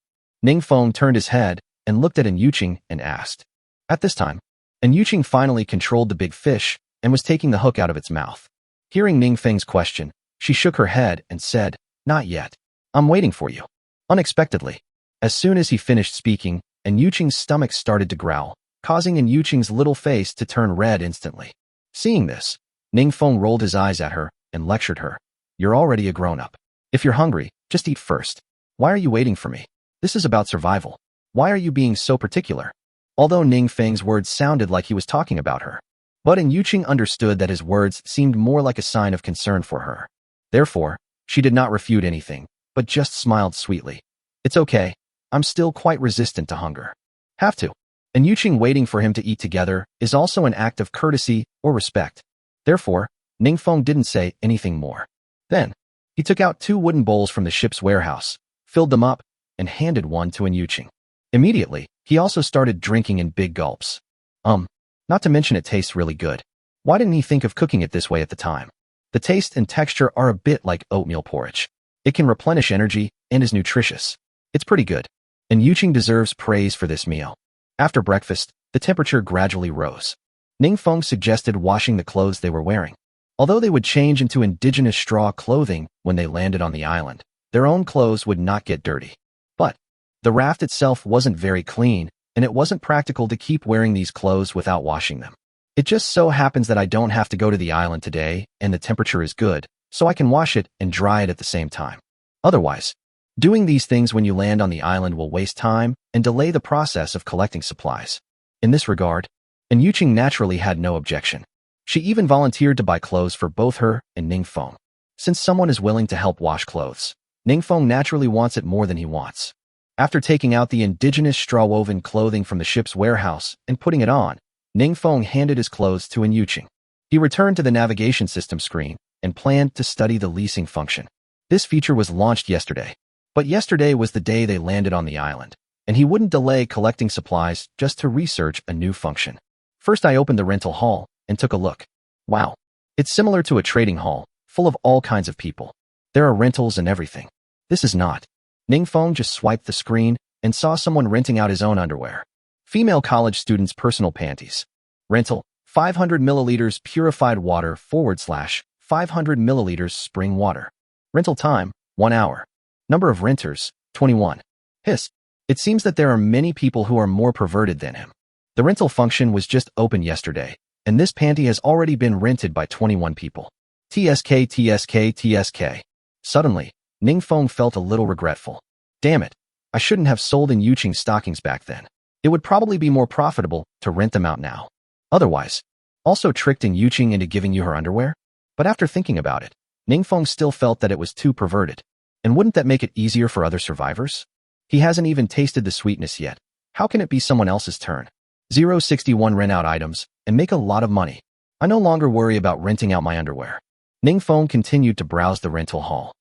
Ningfeng turned his head and looked at Yuqing and asked. At this time, Yuqing finally controlled the big fish and was taking the hook out of its mouth. Hearing Ningfeng's question, she shook her head and said, "Not yet. I'm waiting for you." Unexpectedly, as soon as he finished speaking, Yuqing's stomach started to growl, causing Yuqing's little face to turn red instantly. Seeing this, Ningfeng rolled his eyes at her and lectured her. "You're already a grown-up. If you're hungry, just eat first. Why are you waiting for me? This is about survival. Why are you being so particular?" Although Ningfeng's words sounded like he was talking about her, but Yuqing understood that his words seemed more like a sign of concern for her. Therefore, she did not refute anything, but just smiled sweetly. "It's okay. I'm still quite resistant to hunger." Have to. Yuqing waiting for him to eat together is also an act of courtesy or respect. Therefore, Ningfeng didn't say anything more. Then, he took out 2 wooden bowls from the ship's warehouse, filled them up, and handed one to Yuqing. Immediately, he also started drinking in big gulps. Not to mention it tastes really good. Why didn't he think of cooking it this way at the time? The taste and texture are a bit like oatmeal porridge. It can replenish energy and is nutritious. It's pretty good. And Yuqing deserves praise for this meal. After breakfast, the temperature gradually rose. Ningfeng suggested washing the clothes they were wearing. Although they would change into indigenous straw clothing when they landed on the island, their own clothes would not get dirty. But the raft itself wasn't very clean, and it wasn't practical to keep wearing these clothes without washing them. It just so happens that I don't have to go to the island today, and the temperature is good, so I can wash it and dry it at the same time. Otherwise, doing these things when you land on the island will waste time and delay the process of collecting supplies. In this regard, and Yuqing naturally had no objection. She even volunteered to buy clothes for both her and Ningfeng. Since someone is willing to help wash clothes, Ningfeng naturally wants it more than he wants. After taking out the indigenous straw-woven clothing from the ship's warehouse and putting it on, Ningfeng handed his clothes to Yuqing. He returned to the navigation system screen and planned to study the leasing function. This feature was launched yesterday, but yesterday was the day they landed on the island, and he wouldn't delay collecting supplies just to research a new function. First, I opened the rental hall and took a look. Wow. It's similar to a trading hall, full of all kinds of people. There are rentals and everything. This is not. Ningfeng just swiped the screen and saw someone renting out his own underwear. Female college students' personal panties. Rental, 500 milliliters purified water / 500 milliliters spring water. Rental time, 1 hour. Number of renters, 21. Hiss. It seems that there are many people who are more perverted than him. The rental function was just opened yesterday, and this panty has already been rented by 21 people. TSK. Suddenly, Ningfeng felt a little regretful. Damn it, I shouldn't have sold in Yuqing's stockings back then. It would probably be more profitable to rent them out now. Otherwise, also tricked in Yuqing into giving you her underwear? But after thinking about it, Ningfeng still felt that it was too perverted. And wouldn't that make it easier for other survivors? He hasn't even tasted the sweetness yet. How can it be someone else's turn? 061 rent out items and make a lot of money. I no longer worry about renting out my underwear. Ningfeng continued to browse the rental hall.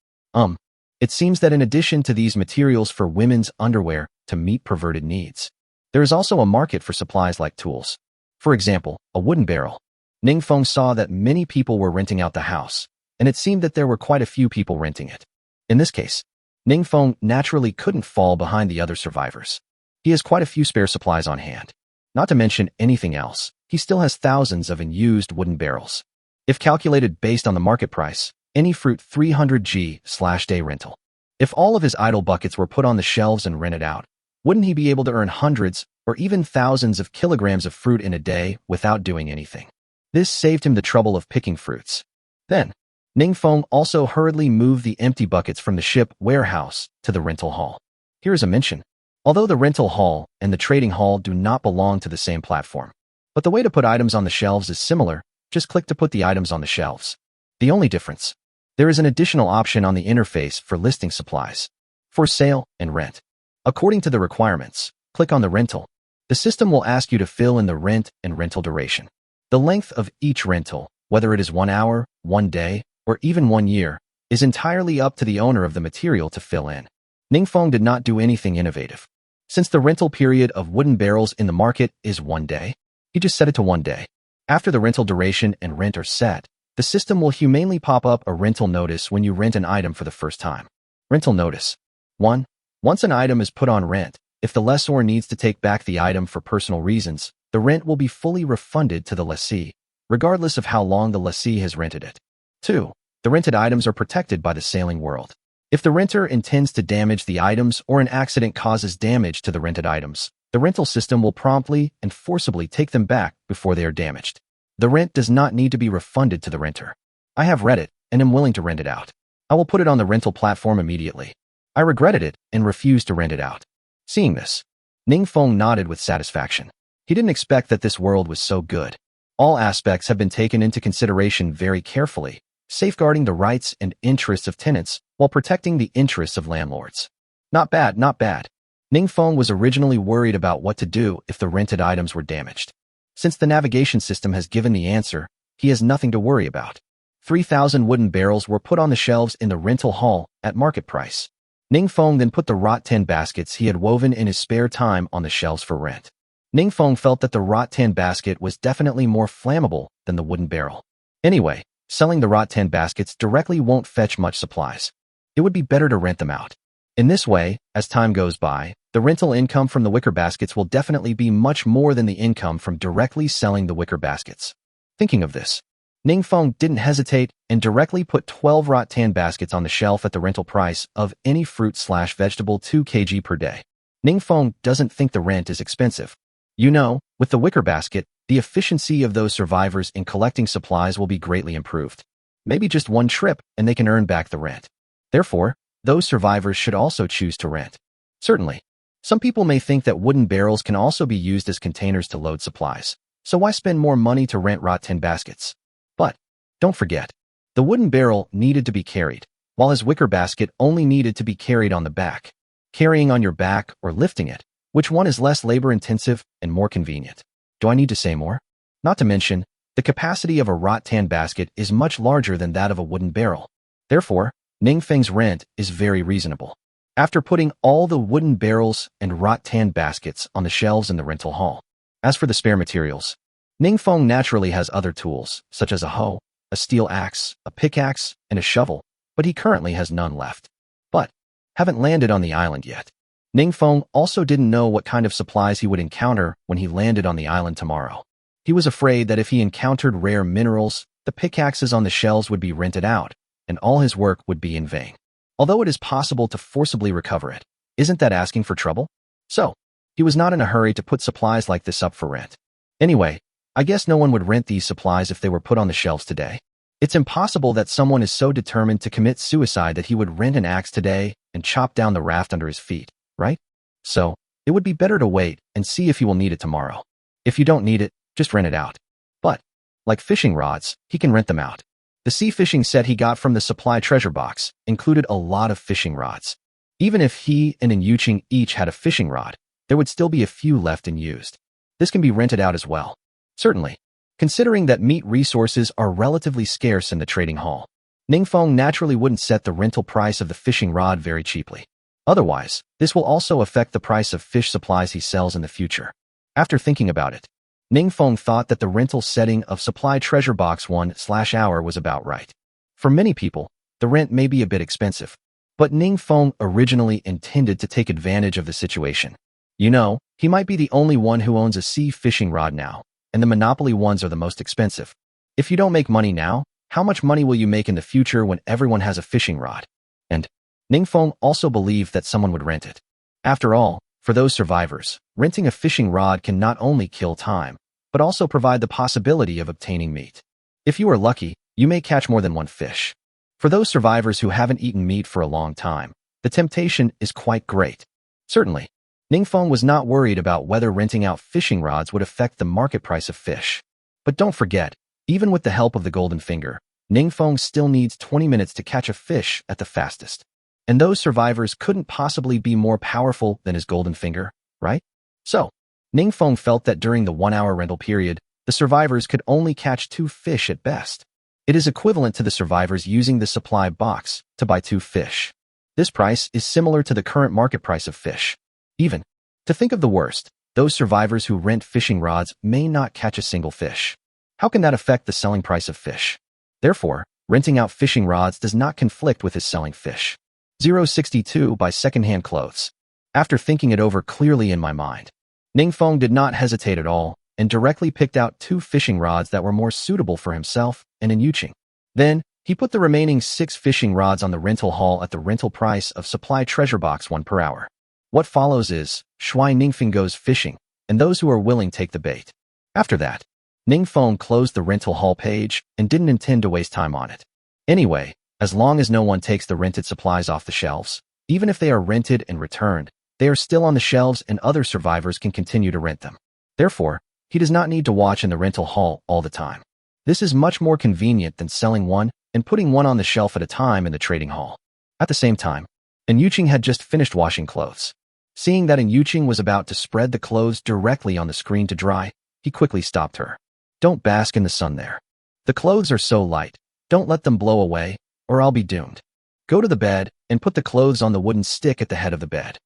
It seems that in addition to these materials for women's underwear to meet perverted needs, there is also a market for supplies like tools. For example, a wooden barrel. Ningfeng saw that many people were renting out the house, and it seemed that there were quite a few people renting it. In this case, Ningfeng naturally couldn't fall behind the other survivors. He has quite a few spare supplies on hand. Not to mention anything else, he still has thousands of unused wooden barrels. If calculated based on the market price, any fruit 300G/day rental. If all of his idle buckets were put on the shelves and rented out, wouldn't he be able to earn hundreds or even thousands of kilograms of fruit in a day without doing anything? This saved him the trouble of picking fruits. Then, Ningfeng also hurriedly moved the empty buckets from the ship warehouse to the rental hall. Here is a mention. Although the rental hall and the trading hall do not belong to the same platform, but the way to put items on the shelves is similar, just click to put the items on the shelves. The only difference, there is an additional option on the interface for listing supplies, for sale and rent. According to the requirements, click on the rental. The system will ask you to fill in the rent and rental duration. The length of each rental, whether it is 1 hour, 1 day, or even 1 year, is entirely up to the owner of the material to fill in. Ningfeng did not do anything innovative. Since the rental period of wooden barrels in the market is 1 day, he just set it to 1 day. After the rental duration and rent are set, the system will humanely pop up a rental notice when you rent an item for the first time. Rental notice. 1. Once an item is put on rent, if the lessor needs to take back the item for personal reasons, the rent will be fully refunded to the lessee, regardless of how long the lessee has rented it. 2. The rented items are protected by the sailing world. If the renter intends to damage the items or an accident causes damage to the rented items, the rental system will promptly and forcibly take them back before they are damaged. The rent does not need to be refunded to the renter. I have read it and am willing to rent it out. I will put it on the rental platform immediately. I regretted it and refused to rent it out. Seeing this, Ningfeng nodded with satisfaction. He didn't expect that this world was so good. All aspects have been taken into consideration very carefully, safeguarding the rights and interests of tenants while protecting the interests of landlords. Not bad, not bad. Ningfeng was originally worried about what to do if the rented items were damaged. Since the navigation system has given the answer, he has nothing to worry about. 3,000 wooden barrels were put on the shelves in the rental hall at market price. Ningfeng then put the rattan baskets he had woven in his spare time on the shelves for rent. Ningfeng felt that the rattan basket was definitely more flammable than the wooden barrel. Anyway, selling the rattan baskets directly won't fetch much supplies. It would be better to rent them out. In this way, as time goes by, the rental income from the wicker baskets will definitely be much more than the income from directly selling the wicker baskets. Thinking of this, Ningfeng didn't hesitate and directly put 12 rattan baskets on the shelf at the rental price of any fruit/vegetable 2 kg per day. Ningfeng doesn't think the rent is expensive. You know, with the wicker basket, the efficiency of those survivors in collecting supplies will be greatly improved. Maybe just one trip and they can earn back the rent. Therefore, those survivors should also choose to rent. Certainly, some people may think that wooden barrels can also be used as containers to load supplies, so why spend more money to rent rattan baskets? But, don't forget, the wooden barrel needed to be carried, while his wicker basket only needed to be carried on the back. Carrying on your back or lifting it, which one is less labor-intensive and more convenient? Do I need to say more? Not to mention, the capacity of a rattan basket is much larger than that of a wooden barrel. Therefore, Ningfeng's rent is very reasonable. After putting all the wooden barrels and rattan baskets on the shelves in the rental hall. As for the spare materials, Ningfeng naturally has other tools, such as a hoe, a steel axe, a pickaxe, and a shovel, but he currently has none left. But, haven't landed on the island yet. Ningfeng also didn't know what kind of supplies he would encounter when he landed on the island tomorrow. He was afraid that if he encountered rare minerals, the pickaxes on the shelves would be rented out, and all his work would be in vain. Although it is possible to forcibly recover it, isn't that asking for trouble? So, he was not in a hurry to put supplies like this up for rent. Anyway, I guess no one would rent these supplies if they were put on the shelves today. It's impossible that someone is so determined to commit suicide that he would rent an axe today and chop down the raft under his feet, right? So, it would be better to wait and see if he will need it tomorrow. If you don't need it, just rent it out. But, like fishing rods, he can rent them out. The sea fishing set he got from the supply treasure box included a lot of fishing rods. Even if he and Yuqing each had a fishing rod, there would still be a few left unused. This can be rented out as well. Certainly, considering that meat resources are relatively scarce in the trading hall, Ningfeng naturally wouldn't set the rental price of the fishing rod very cheaply. Otherwise, this will also affect the price of fish supplies he sells in the future. After thinking about it, Ningfeng thought that the rental setting of supply treasure box 1/hour was about right. For many people, the rent may be a bit expensive, but Ningfeng originally intended to take advantage of the situation. You know, he might be the only one who owns a sea fishing rod now, and the monopoly ones are the most expensive. If you don't make money now, how much money will you make in the future when everyone has a fishing rod? And Ningfeng also believed that someone would rent it. After all, for those survivors, renting a fishing rod can not only kill time, but also provide the possibility of obtaining meat. If you are lucky, you may catch more than one fish. For those survivors who haven't eaten meat for a long time, the temptation is quite great. Certainly, Ningfeng was not worried about whether renting out fishing rods would affect the market price of fish. But don't forget, even with the help of the golden finger, Ningfeng still needs 20 minutes to catch a fish at the fastest. And those survivors couldn't possibly be more powerful than his golden finger, right? So, Ningfeng felt that during the 1-hour rental period, the survivors could only catch 2 fish at best. It is equivalent to the survivors using the supply box to buy 2 fish. This price is similar to the current market price of fish. Even, to think of the worst, those survivors who rent fishing rods may not catch a single fish. How can that affect the selling price of fish? Therefore, renting out fishing rods does not conflict with his selling fish. 062 Buy secondhand clothes. After thinking it over clearly in my mind, Ningfeng did not hesitate at all and directly picked out 2 fishing rods that were more suitable for himself and Yuqing. Then, he put the remaining 6 fishing rods on the rental hall at the rental price of supply treasure box 1 per hour. What follows is, Shui Ningfeng goes fishing, and those who are willing take the bait. After that, Ningfeng closed the rental hall page and didn't intend to waste time on it. Anyway, as long as no one takes the rented supplies off the shelves, even if they are rented and returned, they are still on the shelves and other survivors can continue to rent them. Therefore, he does not need to watch in the rental hall all the time. This is much more convenient than selling one and putting one on the shelf at a time in the trading hall. At the same time, Yuqing had just finished washing clothes. Seeing that Yuqing was about to spread the clothes directly on the screen to dry, he quickly stopped her. Don't bask in the sun there. The clothes are so light, don't let them blow away, or I'll be doomed. Go to the bed and put the clothes on the wooden stick at the head of the bed.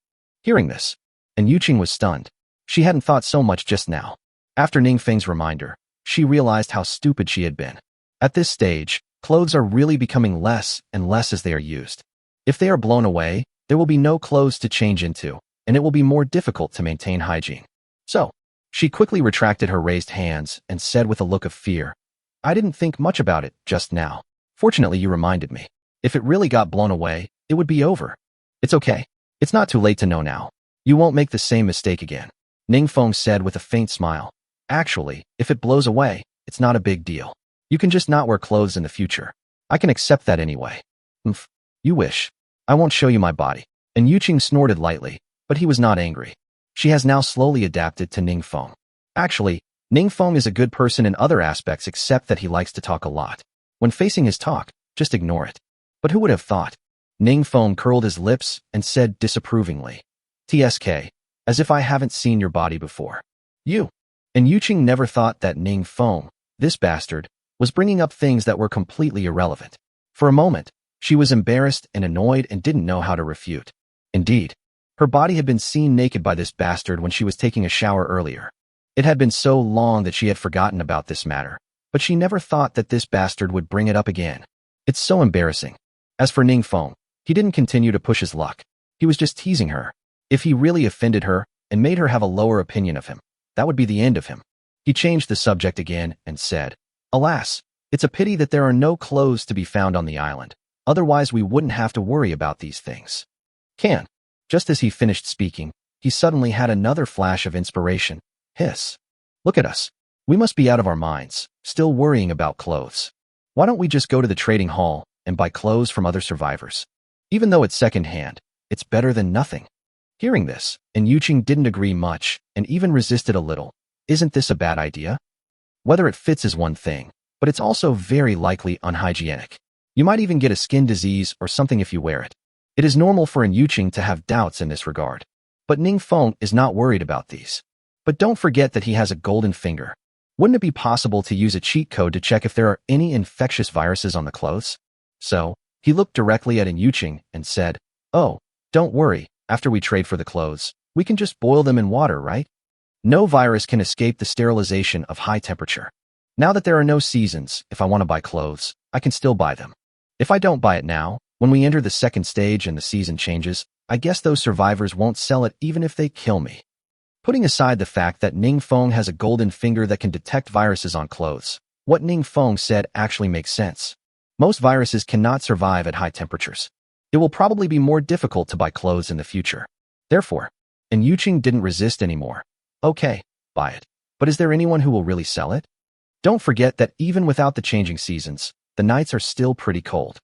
Hearing this, and Yuqing was stunned. She hadn't thought so much just now. After Ningfeng's reminder, she realized how stupid she had been. At this stage, clothes are really becoming less and less as they are used. If they are blown away, there will be no clothes to change into, and it will be more difficult to maintain hygiene. So, she quickly retracted her raised hands and said with a look of fear, "I didn't think much about it just now. Fortunately, you reminded me. If it really got blown away, it would be over. It's okay. It's not too late to know now. You won't make the same mistake again," Ningfeng said with a faint smile. "Actually, if it blows away, it's not a big deal. You can just not wear clothes in the future. I can accept that anyway." You wish. I won't show you my body." And Yuqing snorted lightly, but he was not angry. She has now slowly adapted to Ningfeng. Actually, Ningfeng is a good person in other aspects except that he likes to talk a lot. When facing his talk, just ignore it. But who would have thought? Ningfeng curled his lips and said disapprovingly, "TSK, as if I haven't seen your body before. You." And Yuqing never thought that Ningfeng, this bastard, was bringing up things that were completely irrelevant. For a moment, she was embarrassed and annoyed and didn't know how to refute. Indeed, her body had been seen naked by this bastard when she was taking a shower earlier. It had been so long that she had forgotten about this matter, but she never thought that this bastard would bring it up again. It's so embarrassing. As for Ningfeng, he didn't continue to push his luck. He was just teasing her. If he really offended her and made her have a lower opinion of him, that would be the end of him. He changed the subject again and said, "Alas, it's a pity that there are no clothes to be found on the island. Otherwise, we wouldn't have to worry about these things." Just as he finished speaking, he suddenly had another flash of inspiration. Hiss. "Look at us. We must be out of our minds, still worrying about clothes. Why don't we just go to the trading hall and buy clothes from other survivors? Even though it's second-hand, it's better than nothing." Hearing this, and Yuqing didn't agree much and even resisted a little. Isn't this a bad idea? Whether it fits is one thing, but it's also very likely unhygienic. You might even get a skin disease or something if you wear it. It is normal for an Yuqing to have doubts in this regard. But Ningfeng is not worried about these. But don't forget that he has a golden finger. Wouldn't it be possible to use a cheat code to check if there are any infectious viruses on the clothes? So, he looked directly at an Yuqing and said, "Oh, don't worry, after we trade for the clothes, we can just boil them in water, right? No virus can escape the sterilization of high temperature. Now that there are no seasons, if I want to buy clothes, I can still buy them. If I don't buy it now, when we enter the second stage and the season changes, I guess those survivors won't sell it even if they kill me." Putting aside the fact that Ningfeng has a golden finger that can detect viruses on clothes, what Ningfeng said actually makes sense. Most viruses cannot survive at high temperatures. It will probably be more difficult to buy clothes in the future. Therefore, and Yuqing didn't resist anymore. "Okay, buy it. But is there anyone who will really sell it? Don't forget that even without the changing seasons, the nights are still pretty cold."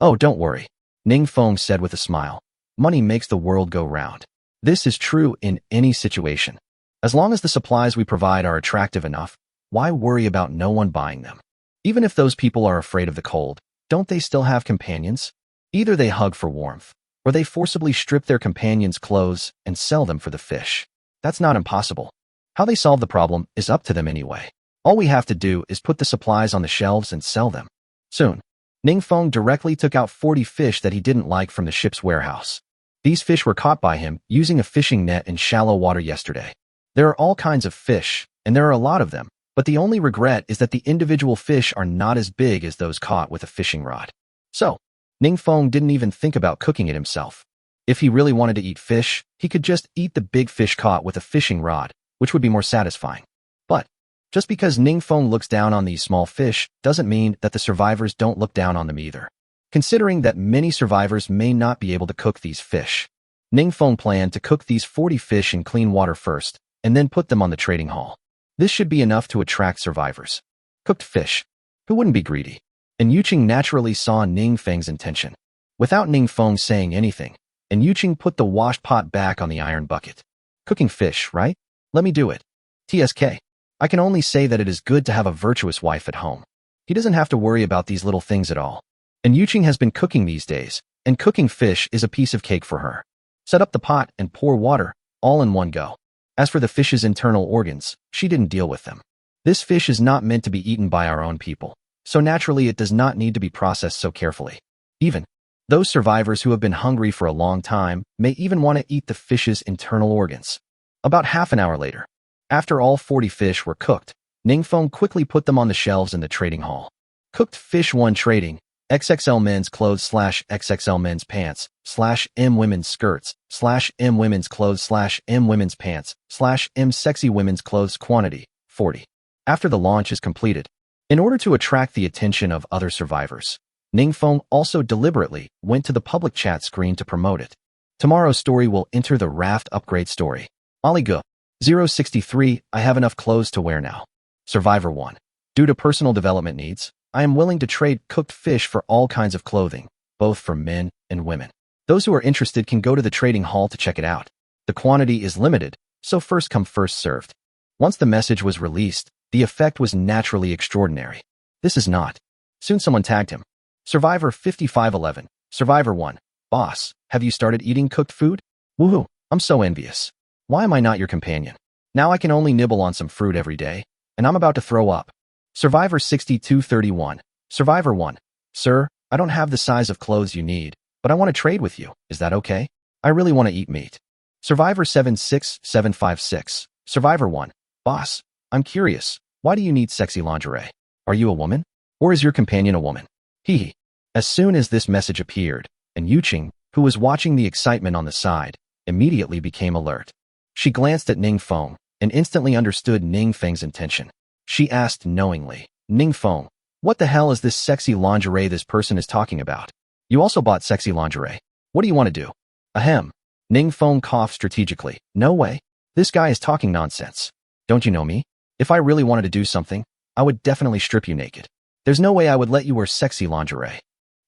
"Oh, don't worry," Ningfeng said with a smile. "Money makes the world go round. This is true in any situation. As long as the supplies we provide are attractive enough, why worry about no one buying them? Even if those people are afraid of the cold, don't they still have companions? Either they hug for warmth, or they forcibly strip their companions' clothes and sell them for the fish. That's not impossible. How they solve the problem is up to them anyway. All we have to do is put the supplies on the shelves and sell them." Soon, Ningfeng directly took out 40 fish that he didn't like from the ship's warehouse. These fish were caught by him using a fishing net in shallow water yesterday. There are all kinds of fish, and there are a lot of them, but the only regret is that the individual fish are not as big as those caught with a fishing rod. So, Ningfeng didn't even think about cooking it himself. If he really wanted to eat fish, he could just eat the big fish caught with a fishing rod, which would be more satisfying. But, just because Ningfeng looks down on these small fish doesn't mean that the survivors don't look down on them either. Considering that many survivors may not be able to cook these fish, Ningfeng planned to cook these 40 fish in clean water first, and then put them on the trading hall. This should be enough to attract survivors. Cooked fish. Who wouldn't be greedy? And Yuqing naturally saw Ningfeng's intention. Without Ningfeng saying anything, and Yuqing put the washed pot back on the iron bucket. "Cooking fish, right? Let me do it. TSK. I can only say that it is good to have a virtuous wife at home. He doesn't have to worry about these little things at all. And Yuqing has been cooking these days, and cooking fish is a piece of cake for her. Set up the pot and pour water, all in one go. As for the fish's internal organs, she didn't deal with them. This fish is not meant to be eaten by our own people, so naturally it does not need to be processed so carefully. Even, Those survivors who have been hungry for a long time may even want to eat the fish's internal organs. About half an hour later, after all 40 fish were cooked, Ningfeng quickly put them on the shelves in the trading hall. Cooked fish 1 trading, XXL men's clothes / XXL men's pants / M women's skirts / M women's clothes / M women's pants / M sexy women's clothes quantity, 40. After the launch is completed, in order to attract the attention of other survivors, Ningfeng also deliberately went to the public chat screen to promote it. Tomorrow's story will enter the Raft upgrade story. Oligo 063, I have enough clothes to wear now. Survivor 1. Due to personal development needs, I am willing to trade cooked fish for all kinds of clothing, both for men and women. Those who are interested can go to the trading hall to check it out. The quantity is limited, so first come first served. Once the message was released, the effect was naturally extraordinary. This is not. Soon someone tagged him. Survivor 5511, Survivor 1, boss, have you started eating cooked food? Woohoo, I'm so envious. Why am I not your companion? Now I can only nibble on some fruit every day, and I'm about to throw up. Survivor 6231, Survivor 1, sir, I don't have the size of clothes you need, but I want to trade with you, is that okay? I really want to eat meat. Survivor 76756, Survivor 1, boss, I'm curious, why do you need sexy lingerie? Are you a woman? Or is your companion a woman? Hee. As soon as this message appeared, and Yuqing, who was watching the excitement on the side, immediately became alert. She glanced at Ningfeng and instantly understood Ningfeng's intention. She asked knowingly, Ningfeng, what the hell is this sexy lingerie this person is talking about? You also bought sexy lingerie. What do you want to do? Ahem. Ningfeng coughed strategically. No way. This guy is talking nonsense. Don't you know me? If I really wanted to do something, I would definitely strip you naked. There's no way I would let you wear sexy lingerie.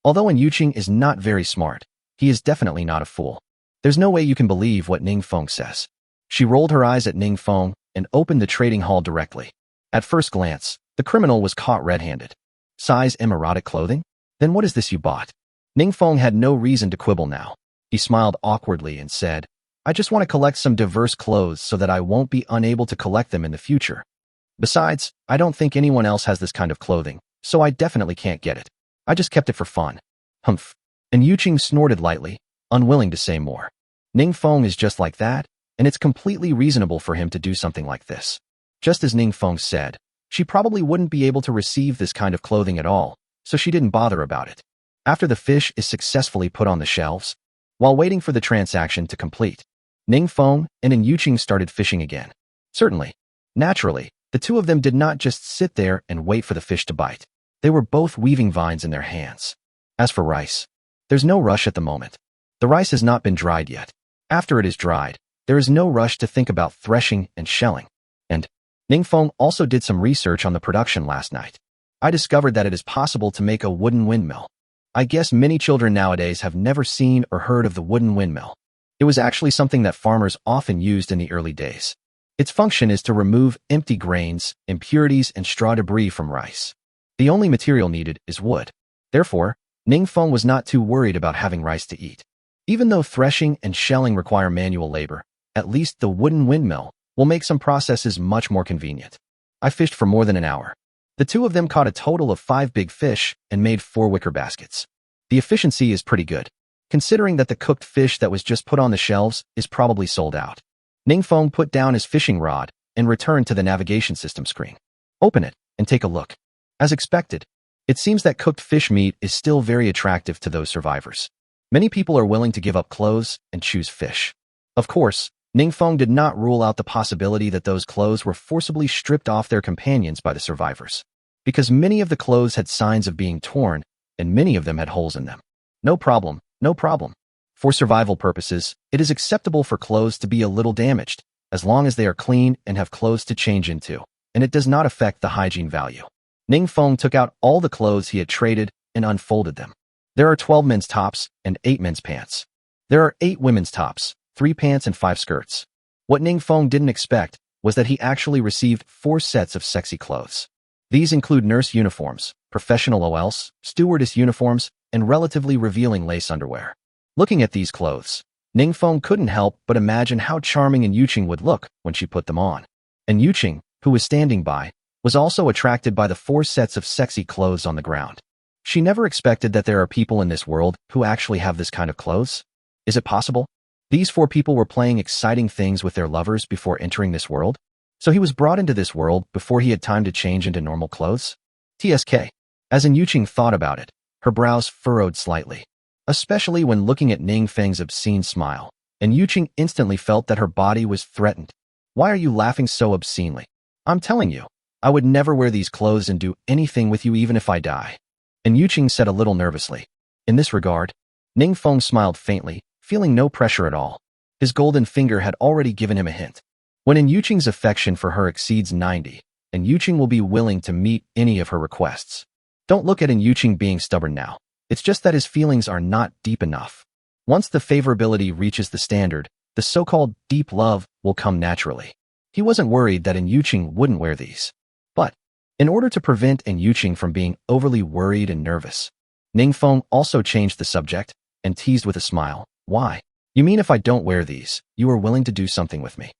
Although Yuqing is not very smart, he is definitely not a fool. There's no way you can believe what Ningfeng says. She rolled her eyes at Ningfeng and opened the trading hall directly. At first glance, the criminal was caught red-handed. Size M erotic clothing? Then what is this you bought? Ningfeng had no reason to quibble now. He smiled awkwardly and said, I just want to collect some diverse clothes so that I won't be unable to collect them in the future. Besides, I don't think anyone else has this kind of clothing, so I definitely can't get it. I just kept it for fun. Humph. And Yuqing snorted lightly, unwilling to say more. Ningfeng is just like that, and it's completely reasonable for him to do something like this. Just as Ningfeng said, she probably wouldn't be able to receive this kind of clothing at all, so she didn't bother about it. After the fish is successfully put on the shelves, while waiting for the transaction to complete, Ningfeng and Yuqing started fishing again. Certainly, naturally, the two of them did not just sit there and wait for the fish to bite. They were both weaving vines in their hands. As for rice, there's no rush at the moment. The rice has not been dried yet. After it is dried, there is no rush to think about threshing and shelling. And Ningfeng also did some research on the production last night. I discovered that it is possible to make a wooden windmill. I guess many children nowadays have never seen or heard of the wooden windmill. It was actually something that farmers often used in the early days. Its function is to remove empty grains, impurities, and straw debris from rice. The only material needed is wood. Therefore, Ningfeng was not too worried about having rice to eat. Even though threshing and shelling require manual labor, at least the wooden windmill will make some processes much more convenient. I fished for more than an hour. The two of them caught a total of 5 big fish and made 4 wicker baskets. The efficiency is pretty good, considering that the cooked fish that was just put on the shelves is probably sold out. Ningfeng put down his fishing rod and returned to the navigation system screen. Open it and take a look. As expected, it seems that cooked fish meat is still very attractive to those survivors. Many people are willing to give up clothes and choose fish. Of course, Ningfeng did not rule out the possibility that those clothes were forcibly stripped off their companions by the survivors, because many of the clothes had signs of being torn, and many of them had holes in them. No problem, no problem. For survival purposes, it is acceptable for clothes to be a little damaged, as long as they are clean and have clothes to change into, and it does not affect the hygiene value. Ningfeng took out all the clothes he had traded and unfolded them. There are 12 men's tops and 8 men's pants. There are 8 women's tops, 3 pants and 5 skirts. What Ningfeng didn't expect was that he actually received 4 sets of sexy clothes. These include nurse uniforms, professional OLs, stewardess uniforms, and relatively revealing lace underwear. Looking at these clothes, Ningfeng couldn't help but imagine how charming Yuqing would look when she put them on. And Yuqing, who was standing by, was also attracted by the 4 sets of sexy clothes on the ground. She never expected that there are people in this world who actually have this kind of clothes. Is it possible? These 4 people were playing exciting things with their lovers before entering this world? So he was brought into this world before he had time to change into normal clothes? TSK. As In Yuqing thought about it, her brows furrowed slightly, especially when looking at Ning Feng's obscene smile, and Yuqing instantly felt that her body was threatened. Why are you laughing so obscenely? I'm telling you, I would never wear these clothes and do anything with you even if I die. And Yuqing said a little nervously. In this regard, Ning Feng smiled faintly, feeling no pressure at all. His golden finger had already given him a hint. When In Yuqing's affection for her exceeds 90, and Yuqing will be willing to meet any of her requests. Don't look at In Yuqing being stubborn now. It's just that his feelings are not deep enough. Once the favorability reaches the standard, the so-called deep love will come naturally. He wasn't worried that In Yuqing wouldn't wear these. But, in order to prevent In Yuqing from being overly worried and nervous, Ning Feng also changed the subject and teased with a smile. Why? You mean if I don't wear these, you are willing to do something with me?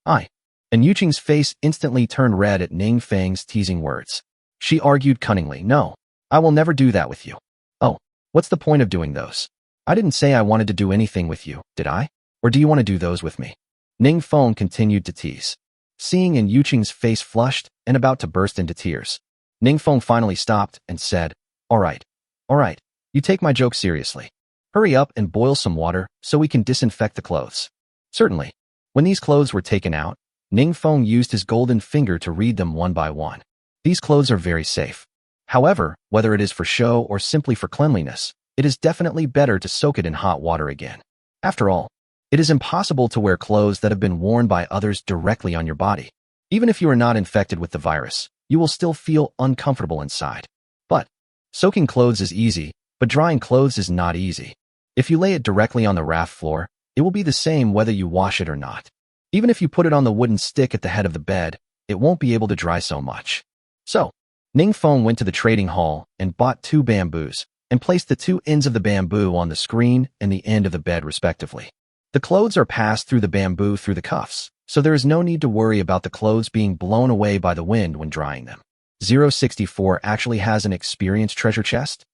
And Yuqing's face instantly turned red at Ning Feng's teasing words. She argued cunningly, no, I will never do that with you. Oh, what's the point of doing those? I didn't say I wanted to do anything with you, did I? Or do you want to do those with me? Ning Feng continued to tease. Seeing In Yuqing's face flushed and about to burst into tears, Ning Feng finally stopped and said, all right, you take my joke seriously. Hurry up and boil some water so we can disinfect the clothes. Certainly. When these clothes were taken out, Ning Feng used his golden finger to read them one by one. These clothes are very safe. However, whether it is for show or simply for cleanliness, it is definitely better to soak it in hot water again. After all, it is impossible to wear clothes that have been worn by others directly on your body. Even if you are not infected with the virus, you will still feel uncomfortable inside. But, soaking clothes is easy, but drying clothes is not easy. If you lay it directly on the raft floor, it will be the same whether you wash it or not. Even if you put it on the wooden stick at the head of the bed, it won't be able to dry so much. So, Ning Feng went to the trading hall and bought 2 bamboos and placed the 2 ends of the bamboo on the screen and the end of the bed respectively. The clothes are passed through the bamboo through the cuffs, so there is no need to worry about the clothes being blown away by the wind when drying them. 064 actually has an experienced treasure chest.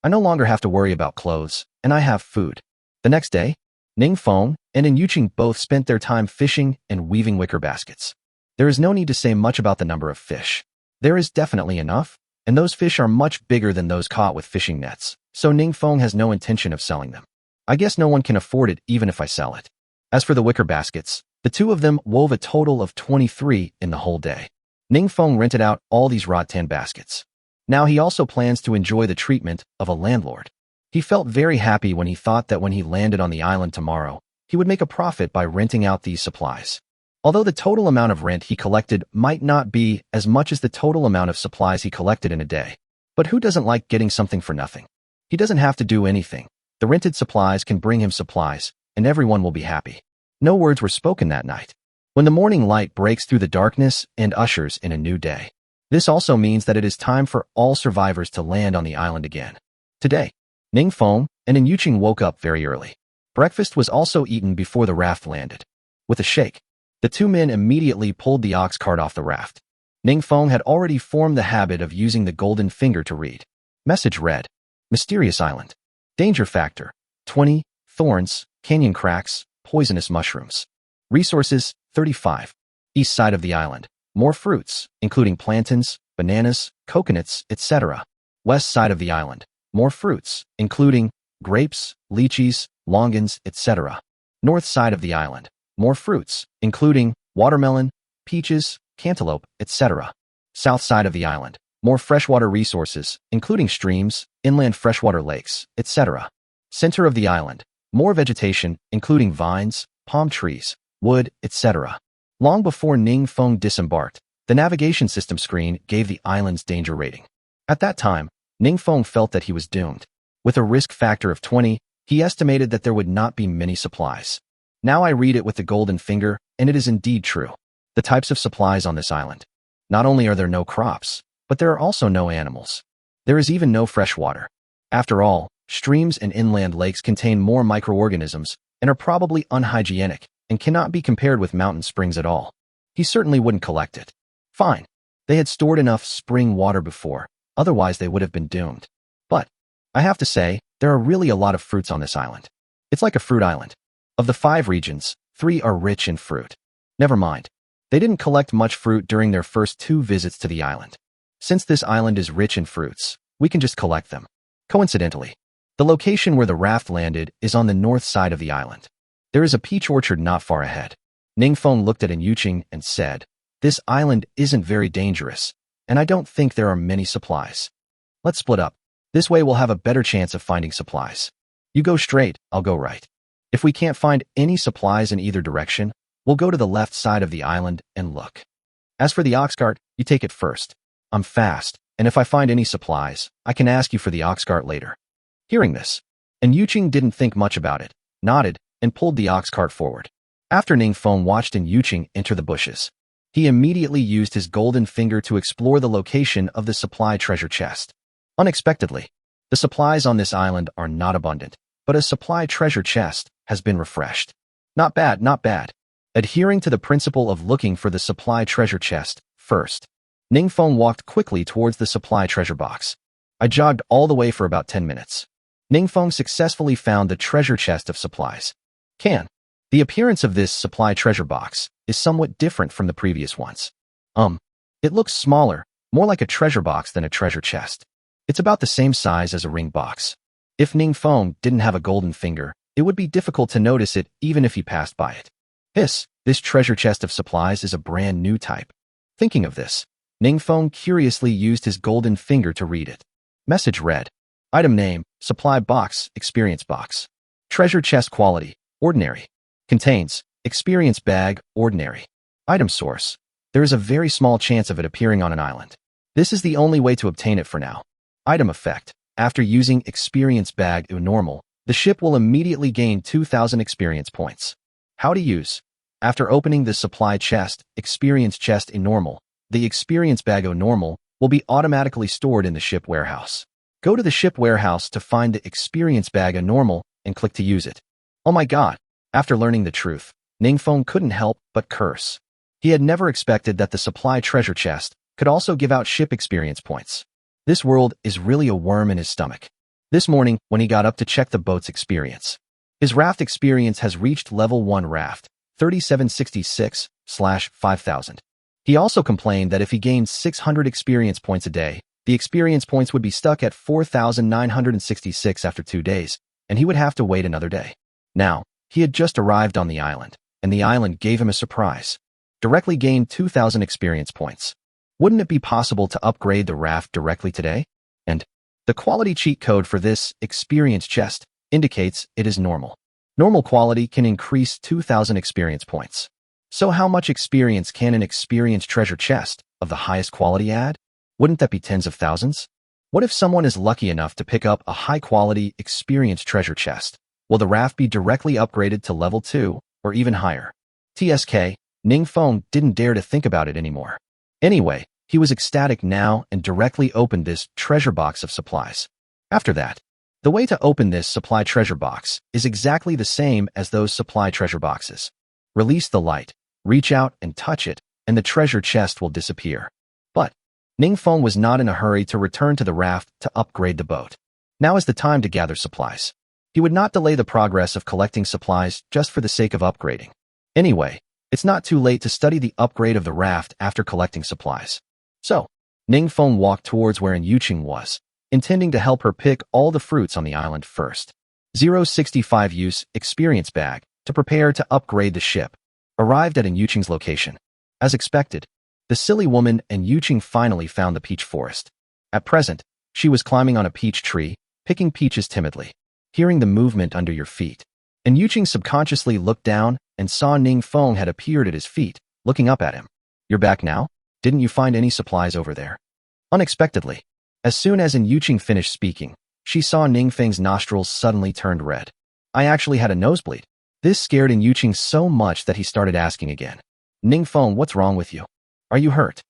I no longer have to worry about clothes, and I have food. The next day, Ning Feng and In Yuqing both spent their time fishing and weaving wicker baskets. There is no need to say much about the number of fish. There is definitely enough, and those fish are much bigger than those caught with fishing nets, so Ning Feng has no intention of selling them. I guess no one can afford it even if I sell it. As for the wicker baskets, the 2 of them wove a total of 23 in the whole day. Ning Feng rented out all these rattan baskets. Now he also plans to enjoy the treatment of a landlord. He felt very happy when he thought that when he landed on the island tomorrow, he would make a profit by renting out these supplies. Although the total amount of rent he collected might not be as much as the total amount of supplies he collected in a day. But who doesn't like getting something for nothing? He doesn't have to do anything. The rented supplies can bring him supplies, and everyone will be happy. No words were spoken that night. When the morning light breaks through the darkness and ushers in a new day. This also means that it is time for all survivors to land on the island again. Today, Ning Feng and In Yuqing woke up very early. Breakfast was also eaten before the raft landed. With a shake, the 2 men immediately pulled the ox cart off the raft. Ning Feng had already formed the habit of using the golden finger to read. Message read, Mysterious Island. Danger factor, 20, thorns, canyon cracks, poisonous mushrooms. Resources, 35. East side of the island. More fruits, including plantains, bananas, coconuts, etc. West side of the island. More fruits, including grapes, lychees, longans, etc. North side of the island. More fruits, including watermelon, peaches, cantaloupe, etc. South side of the island. More freshwater resources, including streams, inland freshwater lakes, etc. Center of the island. More vegetation, including vines, palm trees, wood, etc. Long before Ning Feng disembarked, the navigation system screen gave the island's danger rating. At that time, Ning Feng felt that he was doomed. With a risk factor of 20, he estimated that there would not be many supplies. Now I read it with the golden finger, and it is indeed true. The types of supplies on this island. Not only are there no crops, but there are also no animals. There is even no fresh water. After all, streams and inland lakes contain more microorganisms and are probably unhygienic and cannot be compared with mountain springs at all. He certainly wouldn't collect it. Fine. They had stored enough spring water before, otherwise they would have been doomed. But I have to say, there are really a lot of fruits on this island. It's like a fruit island. Of the 5 regions, 3 are rich in fruit. Never mind. They didn't collect much fruit during their first 2 visits to the island. Since this island is rich in fruits, we can just collect them. Coincidentally, the location where the raft landed is on the north side of the island. There is a peach orchard not far ahead. Ningfeng looked at Yuqing and said, "This island isn't very dangerous, and I don't think there are many supplies. Let's split up. This way we'll have a better chance of finding supplies. You go straight, I'll go right. If we can't find any supplies in either direction, we'll go to the left side of the island and look. As for the ox cart, you take it first. I'm fast, and if I find any supplies, I can ask you for the ox cart later." Hearing this, Yuqing didn't think much about it, nodded, and pulled the ox cart forward. After Ningfeng watched Yuqing enter the bushes, he immediately used his golden finger to explore the location of the supply treasure chest. Unexpectedly, the supplies on this island are not abundant, but a supply treasure chest has been refreshed. Not bad, not bad. Adhering to the principle of looking for the supply treasure chest first, Ningfeng walked quickly towards the supply treasure box. I jogged all the way for about 10 minutes. Ningfeng successfully found the treasure chest of supplies. The appearance of this supply treasure box is somewhat different from the previous ones. It looks smaller, more like a treasure box than a treasure chest. It's about the same size as a ring box. If Ningfeng didn't have a golden finger, it would be difficult to notice it even if he passed by it. This treasure chest of supplies is a brand new type. Thinking of this, Ningfeng curiously used his golden finger to read it. Message read, "Item name, supply box, experience box. Treasure chest quality, ordinary. Contains, experience bag, ordinary. Item source. There is a very small chance of it appearing on an island. This is the only way to obtain it for now. Item effect. After using experience bag normal, the ship will immediately gain 2,000 experience points. How to use. After opening the supply chest, experience chest in normal, the experience bag normal will be automatically stored in the ship warehouse. Go to the ship warehouse to find the experience bag normal and click to use it." Oh my god. After learning the truth, Ningfeng couldn't help but curse. He had never expected that the supply treasure chest could also give out ship experience points. This world is really a worm in his stomach. This morning, when he got up to check the boat's experience, his raft experience has reached level 1 raft, 3766/5000. He also complained that if he gained 600 experience points a day, the experience points would be stuck at 4,966 after 2 days, and he would have to wait another day. Now, he had just arrived on the island, and the island gave him a surprise. Directly gained 2,000 experience points. Wouldn't it be possible to upgrade the raft directly today? And the quality cheat code for this experience chest indicates it is normal. Normal quality can increase 2,000 experience points. So how much experience can an experience treasure chest of the highest quality add? Wouldn't that be tens of thousands? What if someone is lucky enough to pick up a high-quality experience treasure chest? Will the raft be directly upgraded to level 2 or even higher? TSK, Ningfeng didn't dare to think about it anymore. Anyway, he was ecstatic now and directly opened this treasure box of supplies. After that, the way to open this supply treasure box is exactly the same as those supply treasure boxes. Release the light, reach out and touch it, and the treasure chest will disappear. But Ningfeng was not in a hurry to return to the raft to upgrade the boat. Now is the time to gather supplies. He would not delay the progress of collecting supplies just for the sake of upgrading. Anyway, it's not too late to study the upgrade of the raft after collecting supplies. So, Ningfeng walked towards where Yuqing was, intending to help her pick all the fruits on the island first. 065 use experience bag to prepare to upgrade the ship. Arrived at Yuqing's location. As expected, the silly woman and Yuqing finally found the peach forest. At present, she was climbing on a peach tree, picking peaches timidly. Hearing the movement under your feet, and Yuqing subconsciously looked down and saw Ningfeng had appeared at his feet, looking up at him. "You're back now? Didn't you find any supplies over there?" Unexpectedly, as soon as Yuqing finished speaking, she saw Ningfeng's nostrils suddenly turned red. "I actually had a nosebleed." This scared Yuqing so much that he started asking again. "Ningfeng, what's wrong with you? Are you hurt?"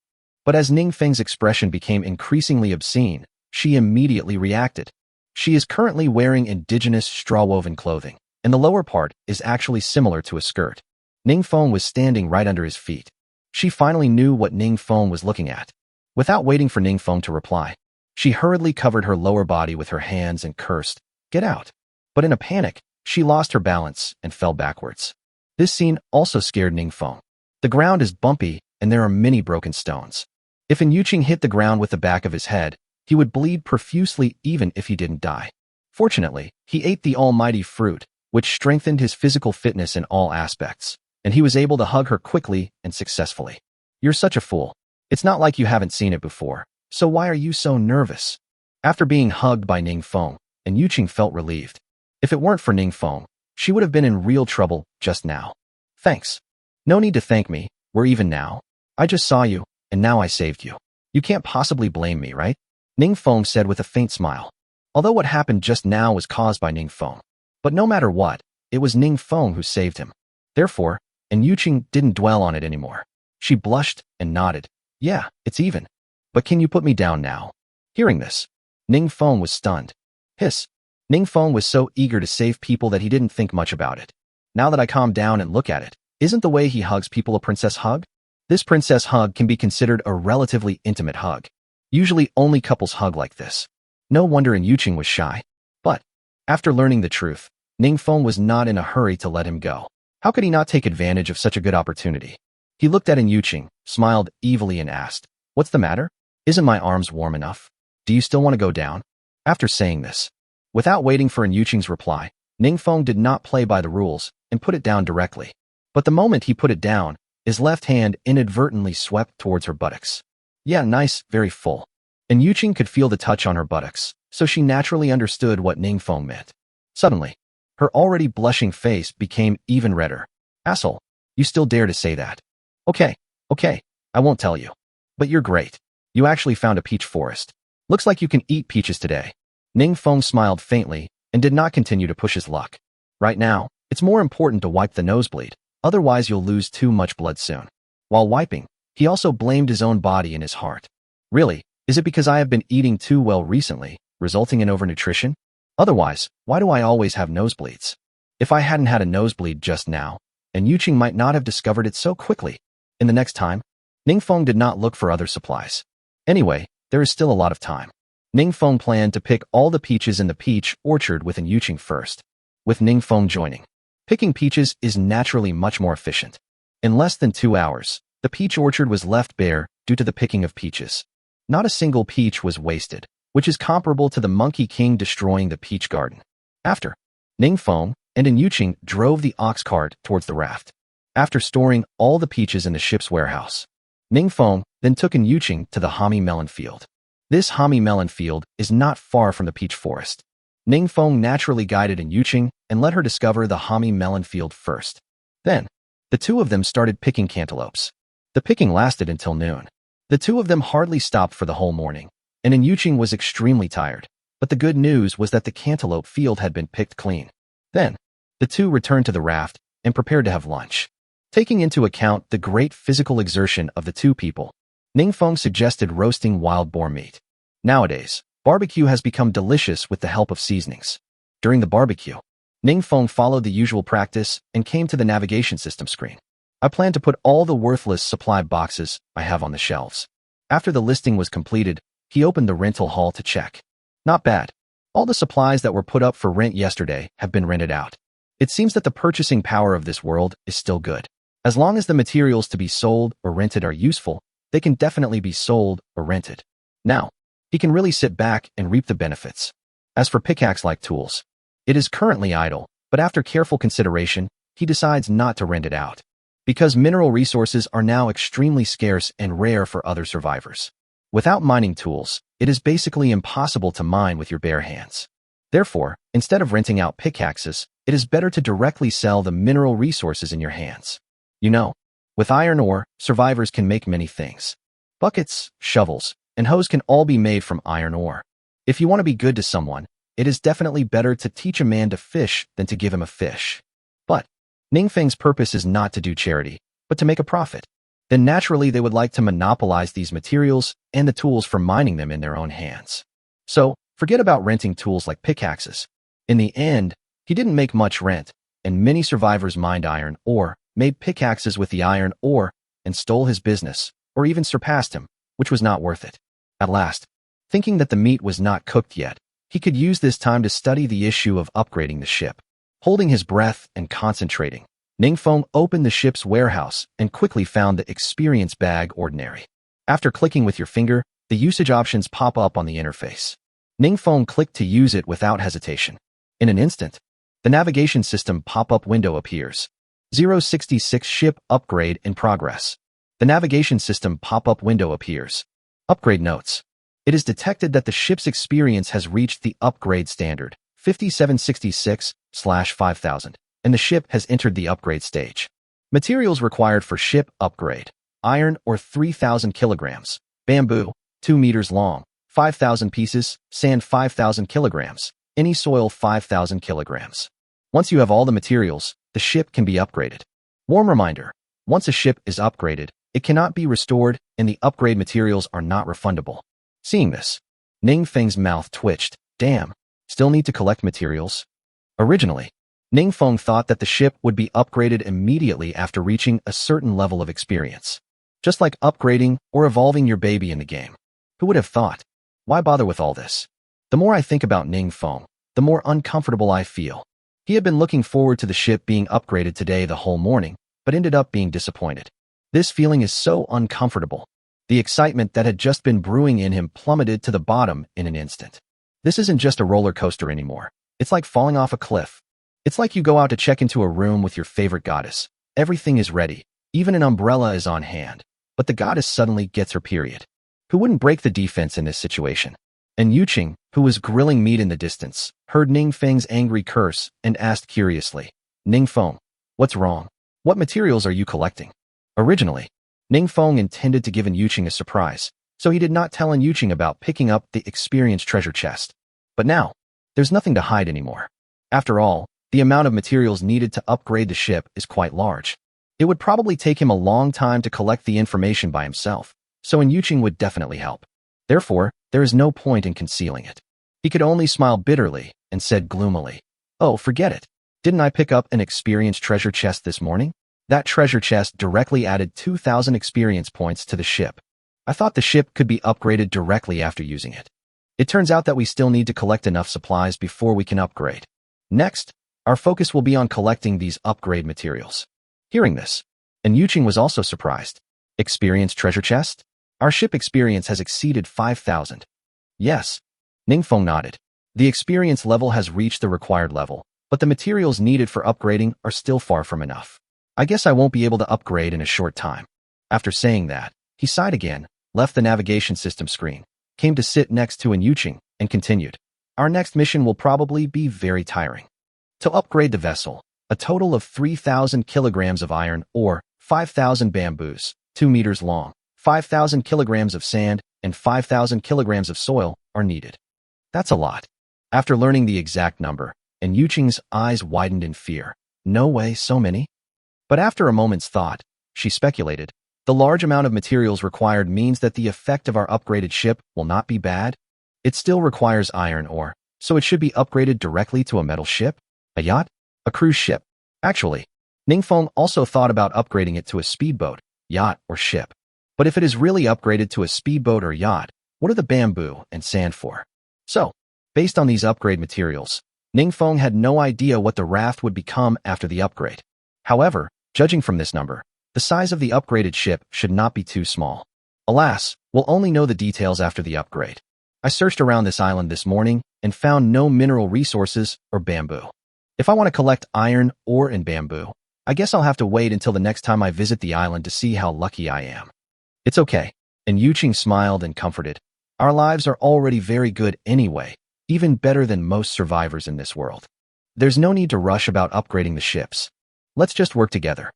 But as Ningfeng's expression became increasingly obscene, she immediately reacted. She is currently wearing indigenous straw-woven clothing, and the lower part is actually similar to a skirt. Ningfeng was standing right under his feet. She finally knew what Ningfeng was looking at. Without waiting for Ningfeng to reply, She hurriedly covered her lower body with her hands and cursed, "Get out." But in a panic, she lost her balance and fell backwards. This scene also scared Ningfeng. The ground is bumpy and there are many broken stones. If Yuqing hit the ground with the back of his head, he would bleed profusely even if he didn't die. Fortunately, he ate the almighty fruit, which strengthened his physical fitness in all aspects, and he was able to hug her quickly and successfully. "You're such a fool. It's not like you haven't seen it before, so why are you so nervous?" After being hugged by Ningfeng, Yuqing felt relieved. If it weren't for Ningfeng, she would have been in real trouble just now. "Thanks. No need to thank me, we're even now. I just saw you, and now I saved you. You can't possibly blame me, right?" Ningfeng said with a faint smile. Although what happened just now was caused by Ningfeng. But no matter what, it was Ningfeng who saved him. Therefore, Yuqing didn't dwell on it anymore. She blushed and nodded. "Yeah, it's even. But can you put me down now?" Hearing this, Ningfeng was stunned. Hiss. Ningfeng was so eager to save people that he didn't think much about it. Now that I calm down and look at it, isn't the way he hugs people a princess hug? This princess hug can be considered a relatively intimate hug. Usually only couples hug like this. No wonder Yuqing was shy. But, after learning the truth, Ningfeng was not in a hurry to let him go. How could he not take advantage of such a good opportunity? He looked at Yuqing, smiled evilly and asked, "What's the matter? Isn't my arms warm enough? Do you still want to go down?" After saying this, without waiting for Yuqing's reply, Ningfeng did not play by the rules and put it down directly. But the moment he put it down, his left hand inadvertently swept towards her buttocks. "Yeah, nice, very full." Yuqing could feel the touch on her buttocks, so she naturally understood what Ningfeng meant. Suddenly, her already blushing face became even redder. "Asshole, you still dare to say that?" Okay, I won't tell you. But you're great. You actually found a peach forest. Looks like you can eat peaches today." Ningfeng smiled faintly and did not continue to push his luck. Right now, it's more important to wipe the nosebleed, otherwise you'll lose too much blood soon. While wiping, he also blamed his own body and his heart. "Really, is it because I have been eating too well recently, resulting in overnutrition? Otherwise, why do I always have nosebleeds? If I hadn't had a nosebleed just now, Yuqing might not have discovered it so quickly." In the next time, Ningfeng did not look for other supplies. Anyway, there is still a lot of time. Ningfeng planned to pick all the peaches in the peach orchard with Yuqing first, with Ningfeng joining. Picking peaches is naturally much more efficient. In less than 2 hours, the peach orchard was left bare due to the picking of peaches. Not a single peach was wasted, which is comparable to the Monkey King destroying the peach garden. After, Ningfeng and Yuqing drove the ox cart towards the raft. After storing all the peaches in the ship's warehouse, Ningfeng then took Yuqing to the Hami melon field. This Hami melon field is not far from the peach forest. Ningfeng naturally guided Yuqing and let her discover the Hami melon field first. Then, the two of them started picking cantaloupes. The picking lasted until noon. The two of them hardly stopped for the whole morning, and Yuqing was extremely tired. But the good news was that the cantaloupe field had been picked clean. Then, the two returned to the raft and prepared to have lunch. Taking into account the great physical exertion of the two people, Ningfeng suggested roasting wild boar meat. Nowadays, barbecue has become delicious with the help of seasonings. During the barbecue, Ningfeng followed the usual practice and came to the navigation system screen. "I plan to put all the worthless supply boxes I have on the shelves." After the listing was completed, he opened the rental hall to check. Not bad. All the supplies that were put up for rent yesterday have been rented out. It seems that the purchasing power of this world is still good. As long as the materials to be sold or rented are useful, they can definitely be sold or rented. Now, he can really sit back and reap the benefits. As for pickaxe-like tools, it is currently idle, but after careful consideration, he decides not to rent it out. Because mineral resources are now extremely scarce and rare for other survivors. Without mining tools, it is basically impossible to mine with your bare hands. Therefore, instead of renting out pickaxes, it is better to directly sell the mineral resources in your hands. You know, with iron ore, survivors can make many things. Buckets, shovels, and hoes can all be made from iron ore. If you want to be good to someone, it is definitely better to teach a man to fish than to give him a fish. But Ningfeng's purpose is not to do charity, but to make a profit. Then naturally they would like to monopolize these materials and the tools for mining them in their own hands. So, forget about renting tools like pickaxes. In the end, he didn't make much rent, and many survivors mined iron ore, made pickaxes with the iron ore, and stole his business, or even surpassed him, which was not worth it. At last, Thinking that the meat was not cooked yet, he could use this time to study the issue of upgrading the ship. Holding his breath and concentrating, Ningfeng opened the ship's warehouse and quickly found the experience bag ordinary. After clicking with your finger, the usage options pop up on the interface. Ningfeng clicked to use it without hesitation. In an instant, the navigation system pop-up window appears. 066 ship upgrade in progress. The navigation system pop-up window appears. Upgrade notes. It is detected that the ship's experience has reached the upgrade standard, 5766/5000, and the ship has entered the upgrade stage. Materials required for ship upgrade. Iron ore 3,000 kilograms. Bamboo, 2 meters long, 5,000 pieces. Sand 5,000 kilograms. Any soil 5,000 kilograms. Once you have all the materials, the ship can be upgraded. Warm reminder, once a ship is upgraded, it cannot be restored and the upgrade materials are not refundable. Seeing this, Ningfeng's mouth twitched. Damn, still need to collect materials? Originally, Ningfeng thought that the ship would be upgraded immediately after reaching a certain level of experience. Just like upgrading or evolving your baby in the game. Who would have thought? Why bother with all this? The more I think about Ningfeng, the more uncomfortable I feel. He had been looking forward to the ship being upgraded today the whole morning, but ended up being disappointed. This feeling is so uncomfortable. The excitement that had just been brewing in him plummeted to the bottom in an instant. This isn't just a roller coaster anymore. It's like falling off a cliff. It's like you go out to check into a room with your favorite goddess. Everything is ready. Even an umbrella is on hand. But the goddess suddenly gets her period. Who wouldn't break the defense in this situation? And Yuqing, who was grilling meat in the distance, heard Ningfeng's angry curse and asked curiously, Ningfeng, what's wrong? What materials are you collecting? Originally, Ningfeng intended to give Yuqing a surprise, so he did not tell Yuqing about picking up the experience treasure chest. But now, there's nothing to hide anymore. After all, the amount of materials needed to upgrade the ship is quite large. It would probably take him a long time to collect the information by himself, so Yuqing would definitely help. Therefore, there is no point in concealing it. He could only smile bitterly and said gloomily, Oh, forget it. Didn't I pick up an experience treasure chest this morning? That treasure chest directly added 2,000 experience points to the ship. I thought the ship could be upgraded directly after using it. It turns out that we still need to collect enough supplies before we can upgrade. Next, our focus will be on collecting these upgrade materials. Hearing this, Yuqing was also surprised. Experience treasure chest? Our ship experience has exceeded 5,000. Yes. Ningfeng nodded. The experience level has reached the required level, but the materials needed for upgrading are still far from enough. I guess I won't be able to upgrade in a short time. After saying that, he sighed again, left the navigation system screen, came to sit next to Yuqing, and continued. Our next mission will probably be very tiring. To upgrade the vessel, a total of 3,000 kilograms of iron ore, 5,000 bamboos, 2 meters long, 5,000 kilograms of sand, and 5,000 kilograms of soil are needed. That's a lot. After learning the exact number, Yuqing's eyes widened in fear. No way, so many? But after a moment's thought, she speculated, the large amount of materials required means that the effect of our upgraded ship will not be bad. It still requires iron ore, so it should be upgraded directly to a metal ship? A yacht? A cruise ship? Actually, Ningfeng also thought about upgrading it to a speedboat, yacht, or ship. But if it is really upgraded to a speedboat or yacht, what are the bamboo and sand for? So, based on these upgrade materials, Ningfeng had no idea what the raft would become after the upgrade. However, judging from this number, the size of the upgraded ship should not be too small. Alas, we'll only know the details after the upgrade. I searched around this island this morning and found no mineral resources or bamboo. If I want to collect iron, ore, and bamboo, I guess I'll have to wait until the next time I visit the island to see how lucky I am. It's okay. And Yuqing smiled and comforted. Our lives are already very good anyway, even better than most survivors in this world. There's no need to rush about upgrading the ships. Let's just work together.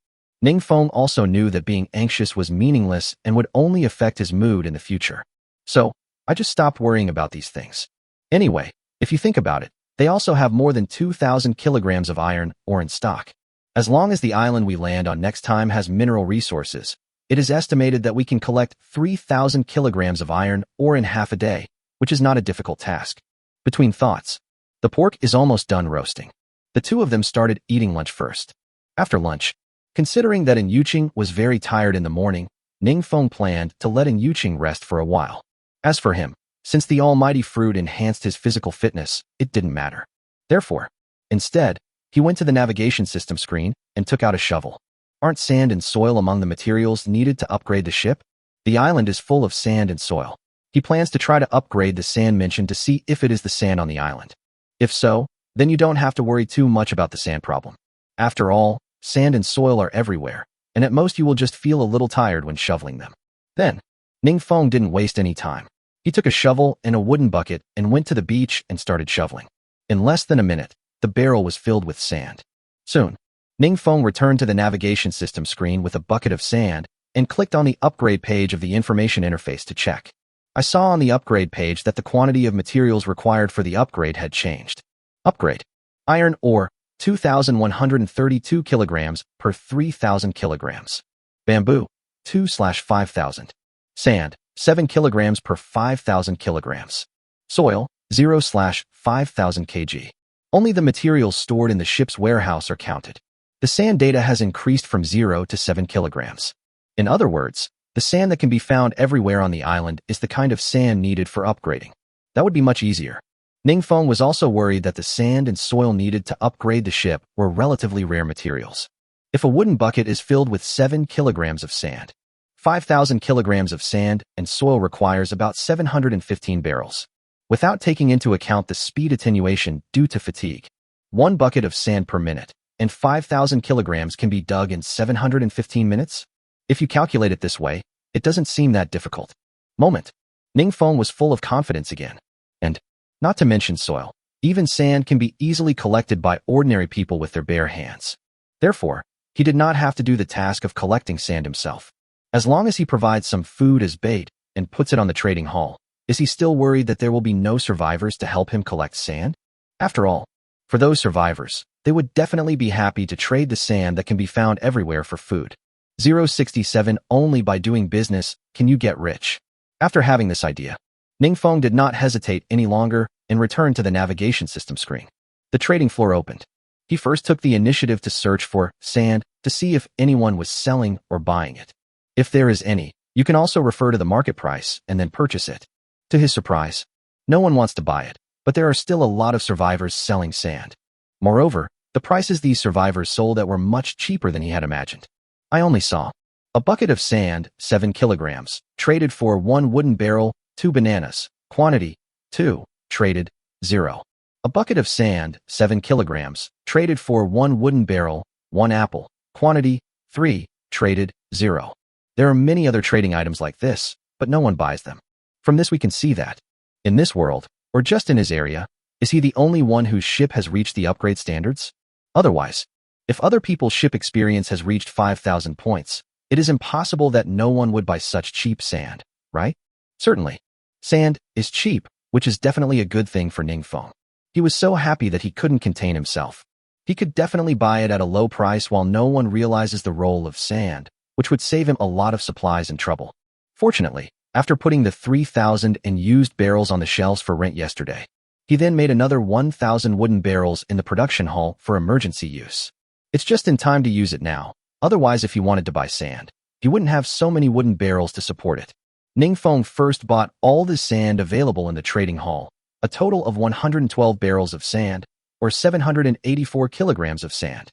Ningfeng also knew that being anxious was meaningless and would only affect his mood in the future. So, I just stopped worrying about these things. Anyway, if you think about it, they also have more than 2,000 kilograms of iron ore in stock. As long as the island we land on next time has mineral resources, it is estimated that we can collect 3,000 kilograms of iron ore in half a day, which is not a difficult task. Between thoughts, the pork is almost done roasting. The two of them started eating lunch first. After lunch, considering that Yuqing was very tired in the morning, Ningfeng planned to let Yuqing rest for a while. As for him, Since the almighty fruit enhanced his physical fitness, it didn't matter. Therefore, instead, he went to the navigation system screen and took out a shovel. Aren't sand and soil among the materials needed to upgrade the ship? The island is full of sand and soil. He plans to try to upgrade the sand mentioned to see if it is the sand on the island. If so, then you don't have to worry too much about the sand problem. After all, sand and soil are everywhere, and at most you will just feel a little tired when shoveling them. Then, Ningfeng didn't waste any time. He took a shovel and a wooden bucket and went to the beach and started shoveling. In less than a minute, the barrel was filled with sand. Soon, Ningfeng returned to the navigation system screen with a bucket of sand and clicked on the upgrade page of the information interface to check. I saw on the upgrade page that the quantity of materials required for the upgrade had changed. Upgrade. Iron ore, 2,132 kilograms per 3,000 kilograms. Bamboo, 2/5,000. Sand, 7 kilograms per 5,000 kilograms. Soil, 0/5,000 kg. Only the materials stored in the ship's warehouse are counted. The sand data has increased from 0 to 7 kilograms. In other words, the sand that can be found everywhere on the island is the kind of sand needed for upgrading. That would be much easier. Ningfeng was also worried that the sand and soil needed to upgrade the ship were relatively rare materials. If a wooden bucket is filled with 7 kilograms of sand, 5,000 kilograms of sand and soil requires about 715 barrels. Without taking into account the speed attenuation due to fatigue, 1 bucket of sand per minute and 5,000 kilograms can be dug in 715 minutes? If you calculate it this way, it doesn't seem that difficult. Ningfeng was full of confidence again. And, not to mention soil, even sand can be easily collected by ordinary people with their bare hands. Therefore, he did not have to do the task of collecting sand himself. As long as he provides some food as bait and puts it on the trading hall, is he still worried that there will be no survivors to help him collect sand? After all, for those survivors, they would definitely be happy to trade the sand that can be found everywhere for food. 067 Only by doing business can you get rich. After having this idea, Ningfeng did not hesitate any longer and returned to the navigation system screen. The trading floor opened. He first took the initiative to search for sand to see if anyone was selling or buying it. If there is any, you can also refer to the market price and then purchase it. To his surprise, no one wants to buy it, but there are still a lot of survivors selling sand. Moreover, the prices these survivors sold at were much cheaper than he had imagined. I only saw a bucket of sand, 7 kilograms, traded for 1 wooden barrel, 2 bananas, quantity, 2, traded, 0. A bucket of sand, 7 kilograms, traded for 1 wooden barrel, 1 apple, quantity, 3, traded, 0. There are many other trading items like this, but no one buys them. From this we can see that, in this world, or just in his area, is he the only one whose ship has reached the upgrade standards? Otherwise, if other people's ship experience has reached 5,000 points, it is impossible that no one would buy such cheap sand, right? Certainly. Sand is cheap, which is definitely a good thing for Ningfeng. He was so happy that he couldn't contain himself. He could definitely buy it at a low price while no one realizes the role of sand, which would save him a lot of supplies and trouble. Fortunately, after putting the 3,000 and used barrels on the shelves for rent yesterday, he then made another 1,000 wooden barrels in the production hall for emergency use. It's just in time to use it now. Otherwise, if he wanted to buy sand, he wouldn't have so many wooden barrels to support it. Ningfeng first bought all the sand available in the trading hall, a total of 112 barrels of sand, or 784 kilograms of sand.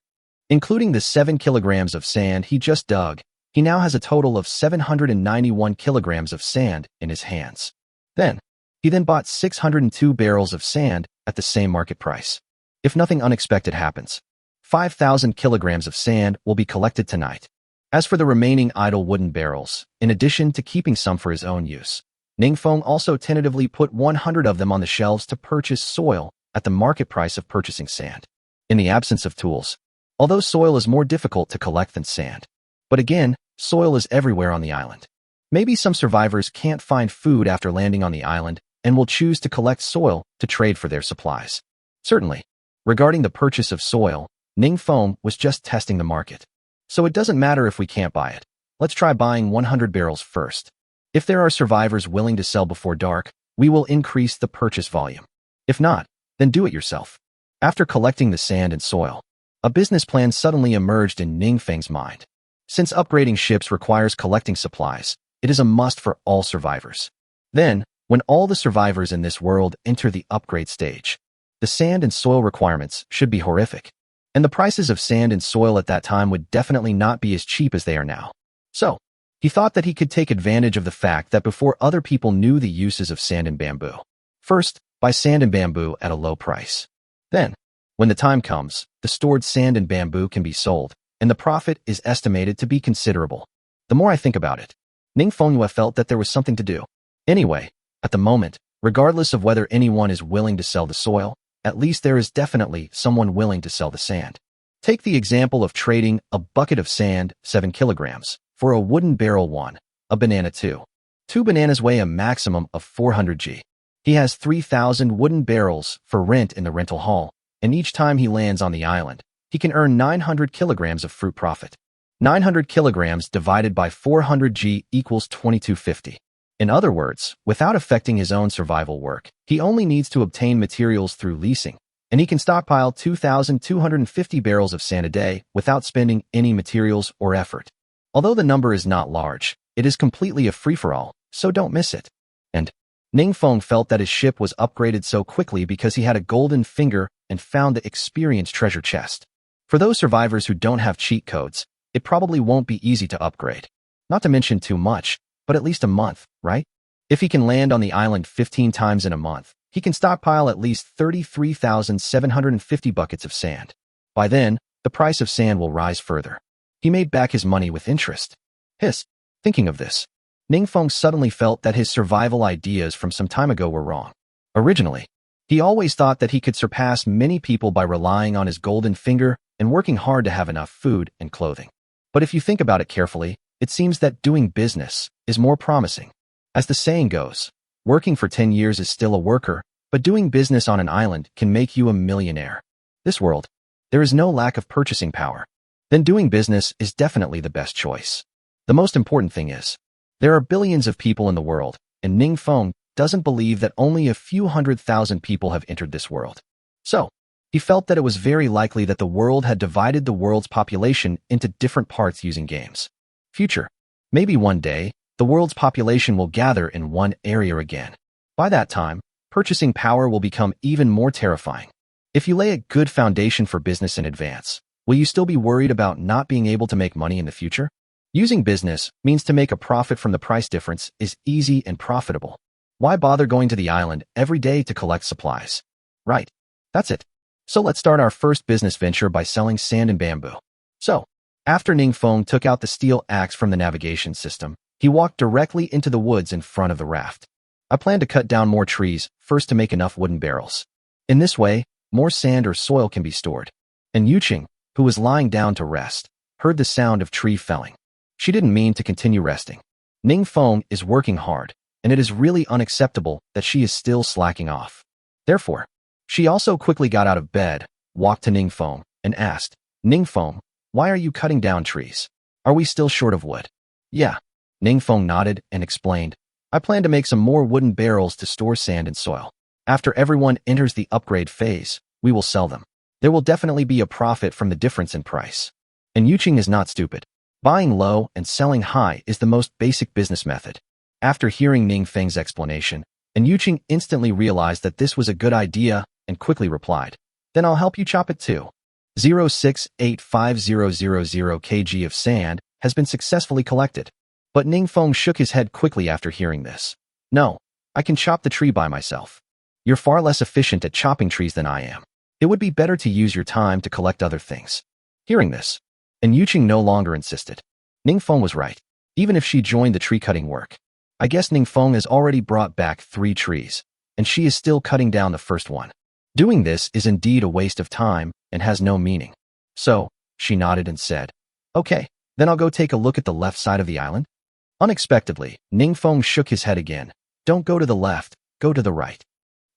Including the 7 kilograms of sand he just dug, he now has a total of 791 kilograms of sand in his hands. He then bought 602 barrels of sand at the same market price. If nothing unexpected happens, 5,000 kilograms of sand will be collected tonight. As for the remaining idle wooden barrels, in addition to keeping some for his own use, Ningfeng also tentatively put 100 of them on the shelves to purchase soil at the market price of purchasing sand. In the absence of tools, although soil is more difficult to collect than sand. But again, soil is everywhere on the island. Maybe some survivors can't find food after landing on the island and will choose to collect soil to trade for their supplies. Certainly, regarding the purchase of soil, Ningfeng was just testing the market. So it doesn't matter if we can't buy it. Let's try buying 100 barrels first. If there are survivors willing to sell before dark, we will increase the purchase volume. If not, then do it yourself. After collecting the sand and soil, a business plan suddenly emerged in Ningfeng's mind. Since upgrading ships requires collecting supplies, it is a must for all survivors. Then, When all the survivors in this world enter the upgrade stage, the sand and soil requirements should be horrific. And the prices of sand and soil at that time would definitely not be as cheap as they are now. So, he thought that he could take advantage of the fact that before other people knew the uses of sand and bamboo. First, buy sand and bamboo at a low price. Then, when the time comes, the stored sand and bamboo can be sold, and the profit is estimated to be considerable. The more I think about it, Ning Fengyue felt that there was something to do. Anyway, at the moment, regardless of whether anyone is willing to sell the soil, at least there is definitely someone willing to sell the sand. Take the example of trading a bucket of sand, 7 kilograms, for a wooden barrel 1, a banana 2. 2 bananas weigh a maximum of 400 g. He has 3,000 wooden barrels for rent in the rental hall, and each time he lands on the island, he can earn 900 kilograms of fruit profit. 900 kilograms divided by 400 g equals 2250. In other words, without affecting his own survival work, he only needs to obtain materials through leasing, and he can stockpile 2,250 barrels of sand a day without spending any materials or effort. Although the number is not large, it is completely a free-for-all, so don't miss it. And Ning Feng felt that his ship was upgraded so quickly because he had a golden finger and found the experience treasure chest. For those survivors who don't have cheat codes, it probably won't be easy to upgrade. Not to mention too much, but at least a month, right? If he can land on the island 15 times in a month, he can stockpile at least 33,750 buckets of sand. By then, the price of sand will rise further. He made back his money with interest. Thinking of this, Ning Feng suddenly felt that his survival ideas from some time ago were wrong. Originally, he always thought that he could surpass many people by relying on his golden finger and working hard to have enough food and clothing. But if you think about it carefully, it seems that doing business is more promising. As the saying goes, working for 10 years is still a worker, but doing business on an island can make you a millionaire. This world, there is no lack of purchasing power. Then doing business is definitely the best choice. The most important thing is, there are billions of people in the world, and Ning Feng doesn't believe that only a few 100,000 people have entered this world. So, he felt that it was very likely that the world had divided the world's population into different parts using games. Future. Maybe one day, the world's population will gather in one area again. By that time, purchasing power will become even more terrifying. If you lay a good foundation for business in advance, will you still be worried about not being able to make money in the future? Using business means to make a profit from the price difference is easy and profitable. Why bother going to the island every day to collect supplies? Right. That's it. So let's start our first business venture by selling sand and bamboo. So, after Ning Feng took out the steel axe from the navigation system, he walked directly into the woods in front of the raft. I plan to cut down more trees first to make enough wooden barrels. In this way, more sand or soil can be stored. And Yuqing, who was lying down to rest, heard the sound of tree felling. She didn't mean to continue resting. Ning Feng is working hard, and it is really unacceptable that she is still slacking off. Therefore, she also quickly got out of bed, walked to Ning Feng, and asked, Ning Feng, why are you cutting down trees? Are we still short of wood? Yeah. Ning Feng nodded and explained, I plan to make some more wooden barrels to store sand and soil. After everyone enters the upgrade phase, we will sell them. There will definitely be a profit from the difference in price. And Yuqing is not stupid. Buying low and selling high is the most basic business method. After hearing Ning Feng's explanation, and Yuqing instantly realized that this was a good idea and quickly replied, then I'll help you chop it too. 0.685000 kg of sand has been successfully collected. But Ning Feng shook his head quickly after hearing this. No, I can chop the tree by myself. You're far less efficient at chopping trees than I am. It would be better to use your time to collect other things. Hearing this, and Yuqing no longer insisted. Ning Feng was right. Even if she joined the tree-cutting work, I guess Ning Feng has already brought back 3 trees, and she is still cutting down the first one. Doing this is indeed a waste of time and has no meaning. So, she nodded and said, okay, then I'll go take a look at the left side of the island. Unexpectedly, Ning Feng shook his head again. Don't go to the left, go to the right.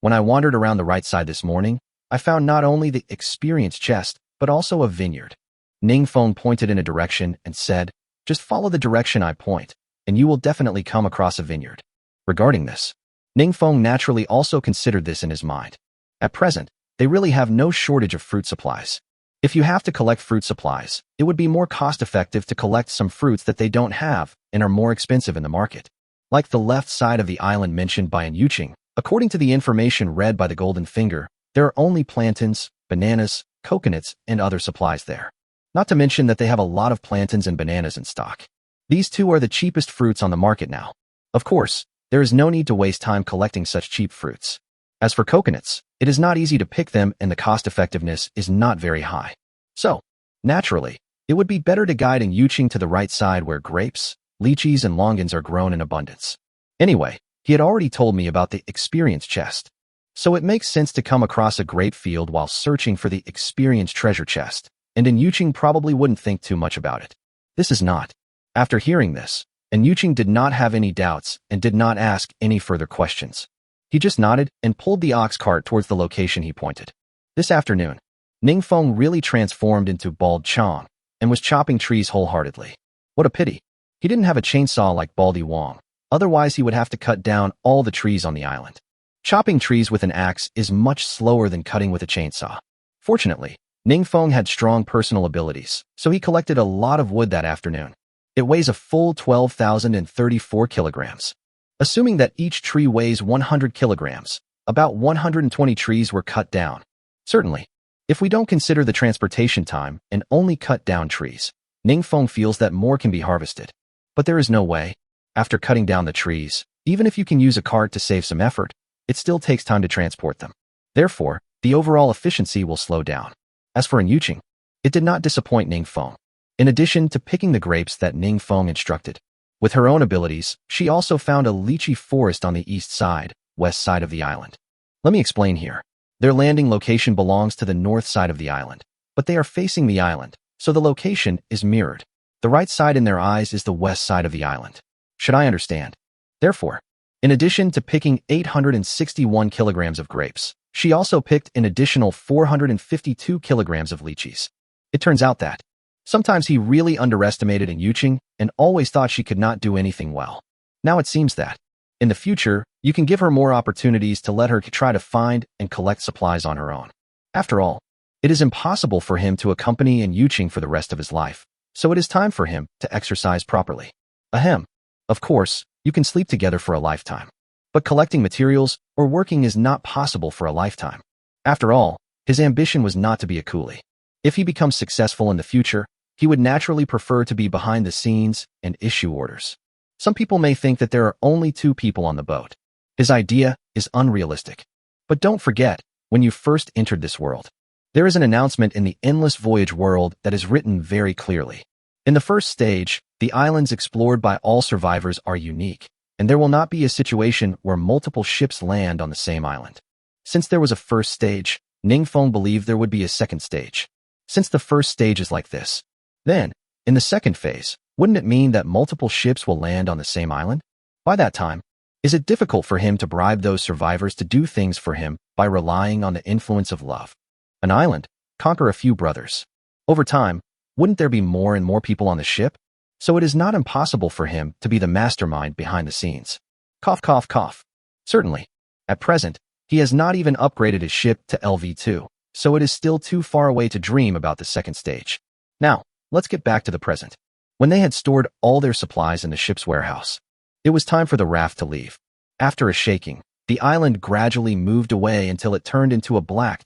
When I wandered around the right side this morning, I found not only the experience chest, but also a vineyard. Ning Feng pointed in a direction and said, just follow the direction I point, and you will definitely come across a vineyard. Regarding this, Ning Feng naturally also considered this in his mind. At present, they really have no shortage of fruit supplies. If you have to collect fruit supplies, it would be more cost-effective to collect some fruits that they don't have and are more expensive in the market. Like the left side of the island mentioned by Yuching, according to the information read by the Golden Finger, there are only plantains, bananas, coconuts, and other supplies there. Not to mention that they have a lot of plantains and bananas in stock. These two are the cheapest fruits on the market now. Of course, there is no need to waste time collecting such cheap fruits. As for coconuts, it is not easy to pick them and the cost-effectiveness is not very high. So, naturally, it would be better to guide Yuching to the right side where grapes, lychees, and longans are grown in abundance. Anyway, he had already told me about the experience chest. So it makes sense to come across a grape field while searching for the experience treasure chest, and Yuching probably wouldn't think too much about it. This is not. After hearing this, Yuching did not have any doubts and did not ask any further questions. He just nodded and pulled the ox cart towards the location he pointed. This afternoon, Ningfeng really transformed into Bald Chong and was chopping trees wholeheartedly. What a pity. He didn't have a chainsaw like Baldy Wong, otherwise he would have to cut down all the trees on the island. Chopping trees with an axe is much slower than cutting with a chainsaw. Fortunately, Ningfeng had strong personal abilities, so he collected a lot of wood that afternoon. It weighs a full 12,034 kilograms. Assuming that each tree weighs 100 kilograms, about 120 trees were cut down. Certainly, if we don't consider the transportation time and only cut down trees, Ningfeng feels that more can be harvested. But there is no way. After cutting down the trees, even if you can use a cart to save some effort, it still takes time to transport them. Therefore, the overall efficiency will slow down. As for Yuching, it did not disappoint Ningfeng. In addition to picking the grapes that Ningfeng instructed, with her own abilities, she also found a lychee forest on the east side, west side of the island. Let me explain here. Their landing location belongs to the north side of the island, but they are facing the island, so the location is mirrored. The right side in their eyes is the west side of the island. Should I understand? Therefore, in addition to picking 861 kilograms of grapes, she also picked an additional 452 kilograms of lychees. It turns out that sometimes he really underestimated Yuching and always thought she could not do anything well. Now it seems that, in the future, you can give her more opportunities to let her try to find and collect supplies on her own. After all, it is impossible for him to accompany Yuching for the rest of his life, so it is time for him to exercise properly. Ahem. Of course, you can sleep together for a lifetime. But collecting materials or working is not possible for a lifetime. After all, his ambition was not to be a coolie. If he becomes successful in the future, he would naturally prefer to be behind the scenes and issue orders. Some people may think that there are only 2 people on the boat. His idea is unrealistic. But don't forget, when you first entered this world, there is an announcement in the Endless Voyage world that is written very clearly. In the first stage, the islands explored by all survivors are unique, and there will not be a situation where multiple ships land on the same island. Since there was a first stage, Ningfeng believed there would be a second stage. Since the first stage is like this, then, in the second phase, wouldn't it mean that multiple ships will land on the same island? By that time, is it difficult for him to bribe those survivors to do things for him by relying on the influence of love? An island, conquer a few brothers. Over time, wouldn't there be more and more people on the ship? So it is not impossible for him to be the mastermind behind the scenes. Cough, cough, cough. Certainly, at present, he has not even upgraded his ship to Lv.2, so it is still too far away to dream about the second stage. Now, let's get back to the present. When they had stored all their supplies in the ship's warehouse, it was time for the raft to leave. After a shaking, the island gradually moved away until it turned into a black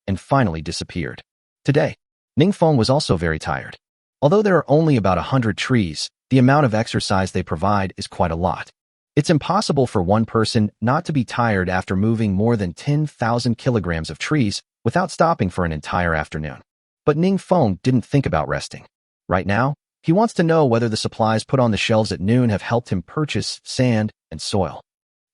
and finally disappeared. Today, Ningfeng was also very tired. Although there are only about 100 trees, the amount of exercise they provide is quite a lot. It's impossible for one person not to be tired after moving more than 10,000 kilograms of trees without stopping for an entire afternoon. But Ningfeng didn't think about resting. Right now, he wants to know whether the supplies put on the shelves at noon have helped him purchase sand and soil.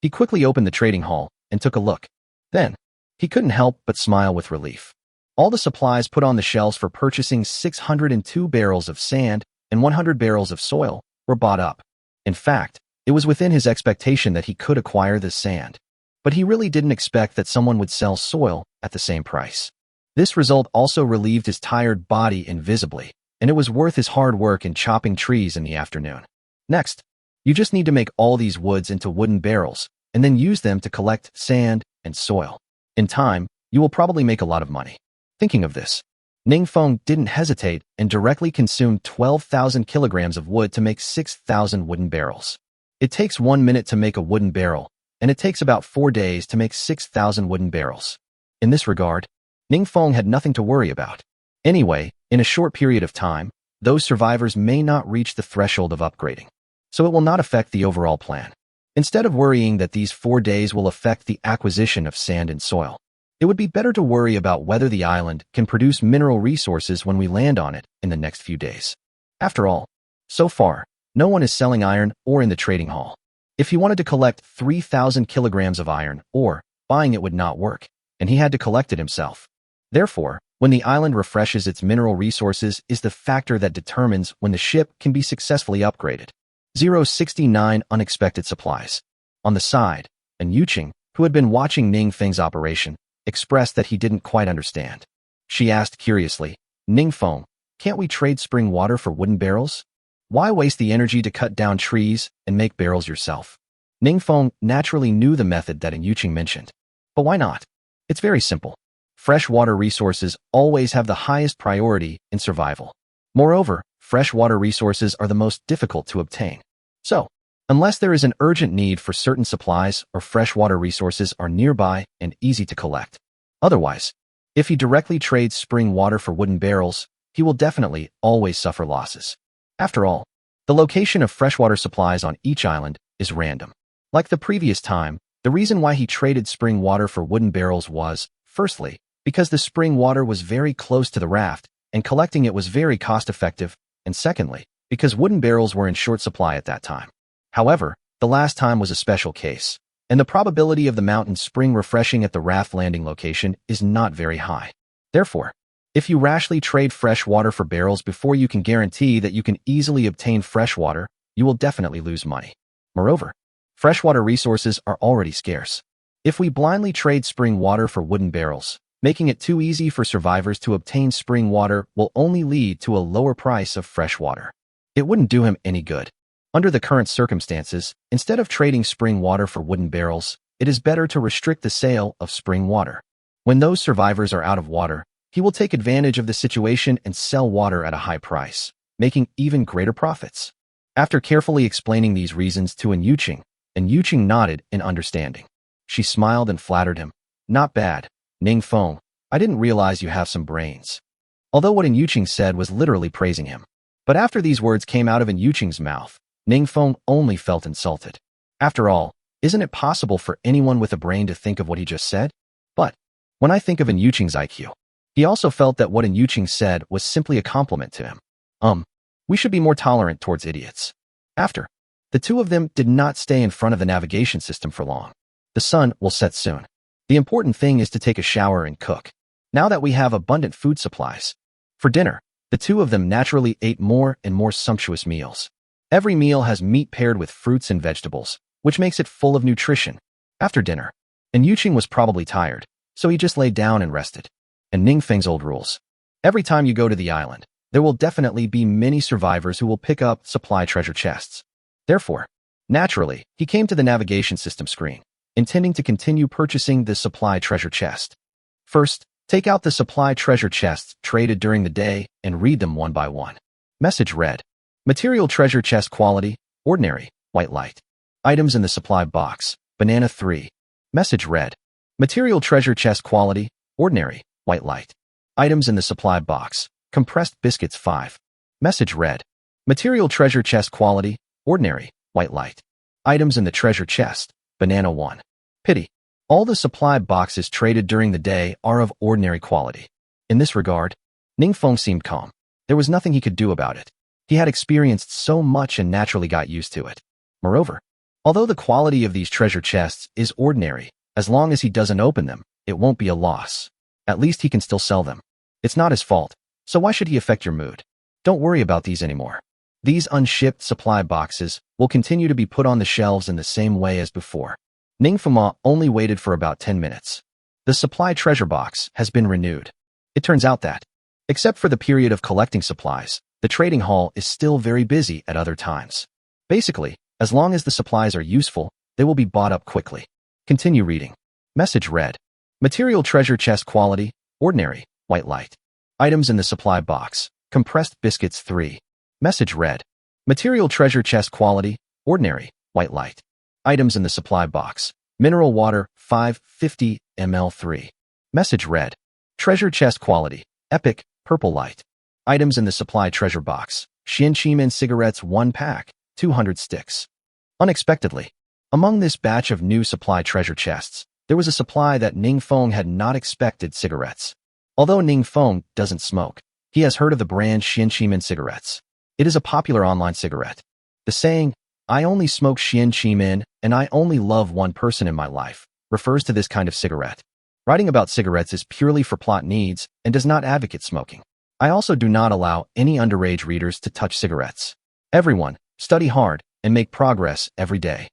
He quickly opened the trading hall and took a look. Then, he couldn't help but smile with relief. All the supplies put on the shelves for purchasing 602 barrels of sand and 100 barrels of soil were bought up. In fact, it was within his expectation that he could acquire this sand. But he really didn't expect that someone would sell soil at the same price. This result also relieved his tired body invisibly, and it was worth his hard work in chopping trees in the afternoon. Next, you just need to make all these woods into wooden barrels, and then use them to collect sand and soil. In time, you will probably make a lot of money. Thinking of this, Ningfeng didn't hesitate and directly consumed 12,000 kilograms of wood to make 6,000 wooden barrels. It takes 1 minute to make a wooden barrel, and it takes about 4 days to make 6,000 wooden barrels. In this regard, Ningfeng had nothing to worry about. Anyway, in a short period of time, those survivors may not reach the threshold of upgrading, so it will not affect the overall plan. Instead of worrying that these 4 days will affect the acquisition of sand and soil, it would be better to worry about whether the island can produce mineral resources when we land on it in the next few days. After all, so far, no one is selling iron ore in the trading hall. If he wanted to collect 3,000 kilograms of iron ore, buying it would not work, and he had to collect it himself. Therefore, when the island refreshes its mineral resources is the factor that determines when the ship can be successfully upgraded. 069 Unexpected Supplies. On the side, and Yuqing, who had been watching Ningfeng's operation, expressed that he didn't quite understand. She asked curiously, Ningfeng, can't we trade spring water for wooden barrels? Why waste the energy to cut down trees and make barrels yourself? Ningfeng naturally knew the method that Yuqing mentioned. But why not? It's very simple. Freshwater resources always have the highest priority in survival. Moreover, freshwater resources are the most difficult to obtain. So, unless there is an urgent need for certain supplies or freshwater resources are nearby and easy to collect. Otherwise, if he directly trades spring water for wooden barrels, he will definitely always suffer losses. After all, the location of freshwater supplies on each island is random. Like the previous time, the reason why he traded spring water for wooden barrels was, firstly, because the spring water was very close to the raft, and collecting it was very cost-effective, and secondly, because wooden barrels were in short supply at that time. However, the last time was a special case, and the probability of the mountain spring refreshing at the raft landing location is not very high. Therefore, if you rashly trade fresh water for barrels before you can guarantee that you can easily obtain fresh water, you will definitely lose money. Moreover, freshwater resources are already scarce. If we blindly trade spring water for wooden barrels, making it too easy for survivors to obtain spring water will only lead to a lower price of fresh water. It wouldn't do him any good. Under the current circumstances, instead of trading spring water for wooden barrels, it is better to restrict the sale of spring water. When those survivors are out of water, he will take advantage of the situation and sell water at a high price, making even greater profits. After carefully explaining these reasons to Yuqing nodded in understanding. She smiled and flattered him. Not bad, Ningfeng. I didn't realize you have some brains. Although what Yuqing said was literally praising him. But after these words came out of Yuqing's mouth, Ningfeng only felt insulted. After all, isn't it possible for anyone with a brain to think of what he just said? But when I think of Yuqing's IQ, he also felt that what Yuqing said was simply a compliment to him. We should be more tolerant towards idiots. After, the two of them did not stay in front of the navigation system for long. The sun will set soon. The important thing is to take a shower and cook. Now that we have abundant food supplies. For dinner, the two of them naturally ate more and more sumptuous meals. Every meal has meat paired with fruits and vegetables, which makes it full of nutrition. After dinner, Yuqing was probably tired, so he just lay down and rested. And Ningfeng's old rules. Every time you go to the island, there will definitely be many survivors who will pick up supply treasure chests. Therefore, naturally, he came to the navigation system screen, intending to continue purchasing the supply treasure chest. First, take out the supply treasure chests traded during the day and read them one by one. Message read. Material treasure chest quality, ordinary, white light. Items in the supply box, banana 3. Message read. Material treasure chest quality, ordinary, white light. Items in the supply box, compressed biscuits 5. Message read. Material treasure chest quality, ordinary, white light. Items in the treasure chest, banana 1. Pity. All the supply boxes traded during the day are of ordinary quality. In this regard, Ningfeng seemed calm. There was nothing he could do about it. He had experienced so much and naturally got used to it. Moreover, although the quality of these treasure chests is ordinary, as long as he doesn't open them, it won't be a loss. At least he can still sell them. It's not his fault, so why should he affect your mood? Don't worry about these anymore. These unshipped supply boxes will continue to be put on the shelves in the same way as before. Ningfeng only waited for about 10 minutes. The supply treasure box has been renewed. It turns out that, except for the period of collecting supplies, the trading hall is still very busy at other times. Basically, as long as the supplies are useful, they will be bought up quickly. Continue reading. Message read. Material treasure chest quality, ordinary, white light. Items in the supply box, compressed biscuits 3. Message read. Material treasure chest quality, ordinary, white light. Items in the supply box. Mineral water, 550 ml 3. Message read. Treasure chest quality, epic, purple light. Items in the supply treasure box. Xianqimen cigarettes 1 pack, 200 sticks. Unexpectedly, among this batch of new supply treasure chests, there was a supply that Ning Feng had not expected: cigarettes. Although Ning Feng doesn't smoke, he has heard of the brand Xianqimen cigarettes. It is a popular online cigarette. The saying, "I only smoke Xianqimen and I only love one person in my life," refers to this kind of cigarette. Writing about cigarettes is purely for plot needs and does not advocate smoking. I also do not allow any underage readers to touch cigarettes. Everyone, study hard and make progress every day.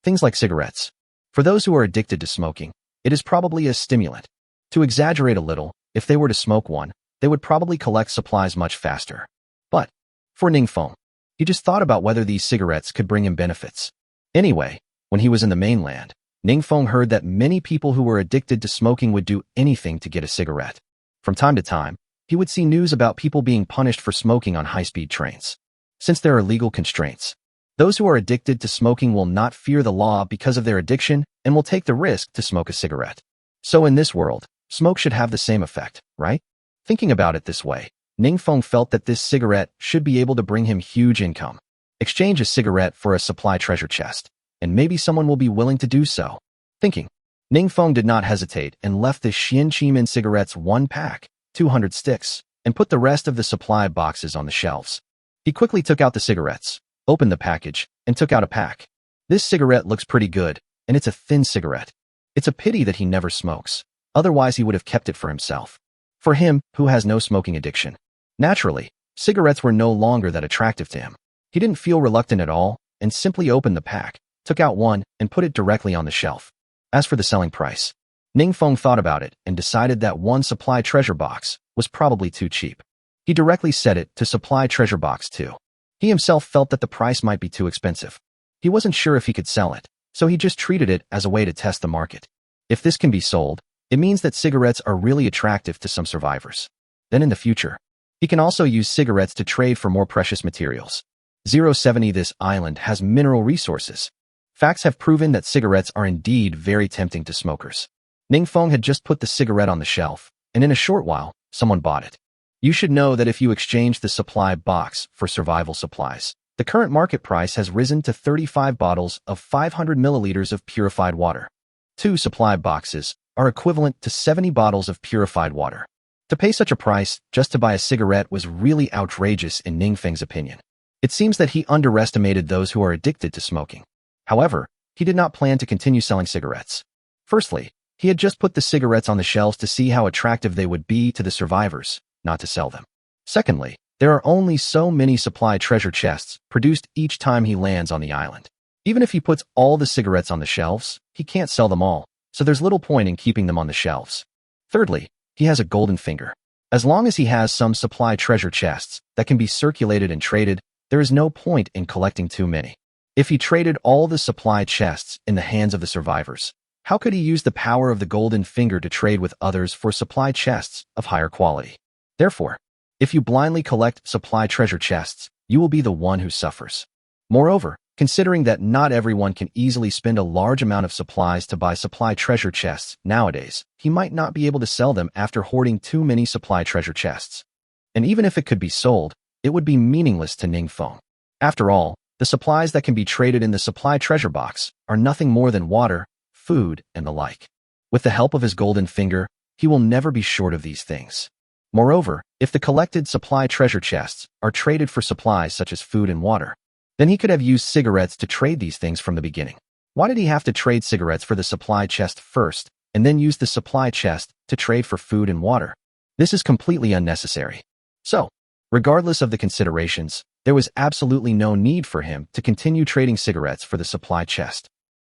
Things like cigarettes. For those who are addicted to smoking, it is probably a stimulant. To exaggerate a little, if they were to smoke one, they would probably collect supplies much faster. But, for Ning Feng, he just thought about whether these cigarettes could bring him benefits. Anyway, when he was in the mainland, Ning Feng heard that many people who were addicted to smoking would do anything to get a cigarette. From time to time, he would see news about people being punished for smoking on high-speed trains. Since there are legal constraints, those who are addicted to smoking will not fear the law because of their addiction and will take the risk to smoke a cigarette. So in this world, smoke should have the same effect, right? Thinking about it this way, Ning Feng felt that this cigarette should be able to bring him huge income. Exchange a cigarette for a supply treasure chest, and maybe someone will be willing to do so. Thinking, Ning Feng did not hesitate and left the Xianqimen cigarettes 1 pack, 200 sticks, and put the rest of the supply boxes on the shelves. He quickly took out the cigarettes, opened the package, and took out a pack. This cigarette looks pretty good, and it's a thin cigarette. It's a pity that he never smokes. Otherwise, he would have kept it for himself. For him, who has no smoking addiction. Naturally, cigarettes were no longer that attractive to him. He didn't feel reluctant at all, and simply opened the pack, took out one, and put it directly on the shelf. As for the selling price, Ning Feng thought about it and decided that one supply treasure box was probably too cheap. He directly set it to supply treasure box 2. He himself felt that the price might be too expensive. He wasn't sure if he could sell it, so he just treated it as a way to test the market. If this can be sold, it means that cigarettes are really attractive to some survivors. Then in the future, he can also use cigarettes to trade for more precious materials. 070 This island has mineral resources. Facts have proven that cigarettes are indeed very tempting to smokers. Ning Feng had just put the cigarette on the shelf, and in a short while, someone bought it. You should know that if you exchange the supply box for survival supplies, the current market price has risen to 35 bottles of 500 milliliters of purified water. 2 supply boxes are equivalent to 70 bottles of purified water. To pay such a price just to buy a cigarette was really outrageous in Ning Feng's opinion. It seems that he underestimated those who are addicted to smoking. However, he did not plan to continue selling cigarettes. Firstly, he had just put the cigarettes on the shelves to see how attractive they would be to the survivors, not to sell them. Secondly, there are only so many supply treasure chests produced each time he lands on the island. Even if he puts all the cigarettes on the shelves, he can't sell them all, so there's little point in keeping them on the shelves. Thirdly, he has a golden finger. As long as he has some supply treasure chests that can be circulated and traded, there is no point in collecting too many. If he traded all the supply chests in the hands of the survivors, how could he use the power of the golden finger to trade with others for supply chests of higher quality? Therefore, if you blindly collect supply treasure chests, you will be the one who suffers. Moreover, considering that not everyone can easily spend a large amount of supplies to buy supply treasure chests nowadays, he might not be able to sell them after hoarding too many supply treasure chests. And even if it could be sold, it would be meaningless to Ning Feng. After all, the supplies that can be traded in the supply treasure box are nothing more than water, food, and the like. With the help of his golden finger, he will never be short of these things. Moreover, if the collected supply treasure chests are traded for supplies such as food and water, then he could have used cigarettes to trade these things from the beginning. Why did he have to trade cigarettes for the supply chest first, and then use the supply chest to trade for food and water? This is completely unnecessary. So, regardless of the considerations, there was absolutely no need for him to continue trading cigarettes for the supply chest.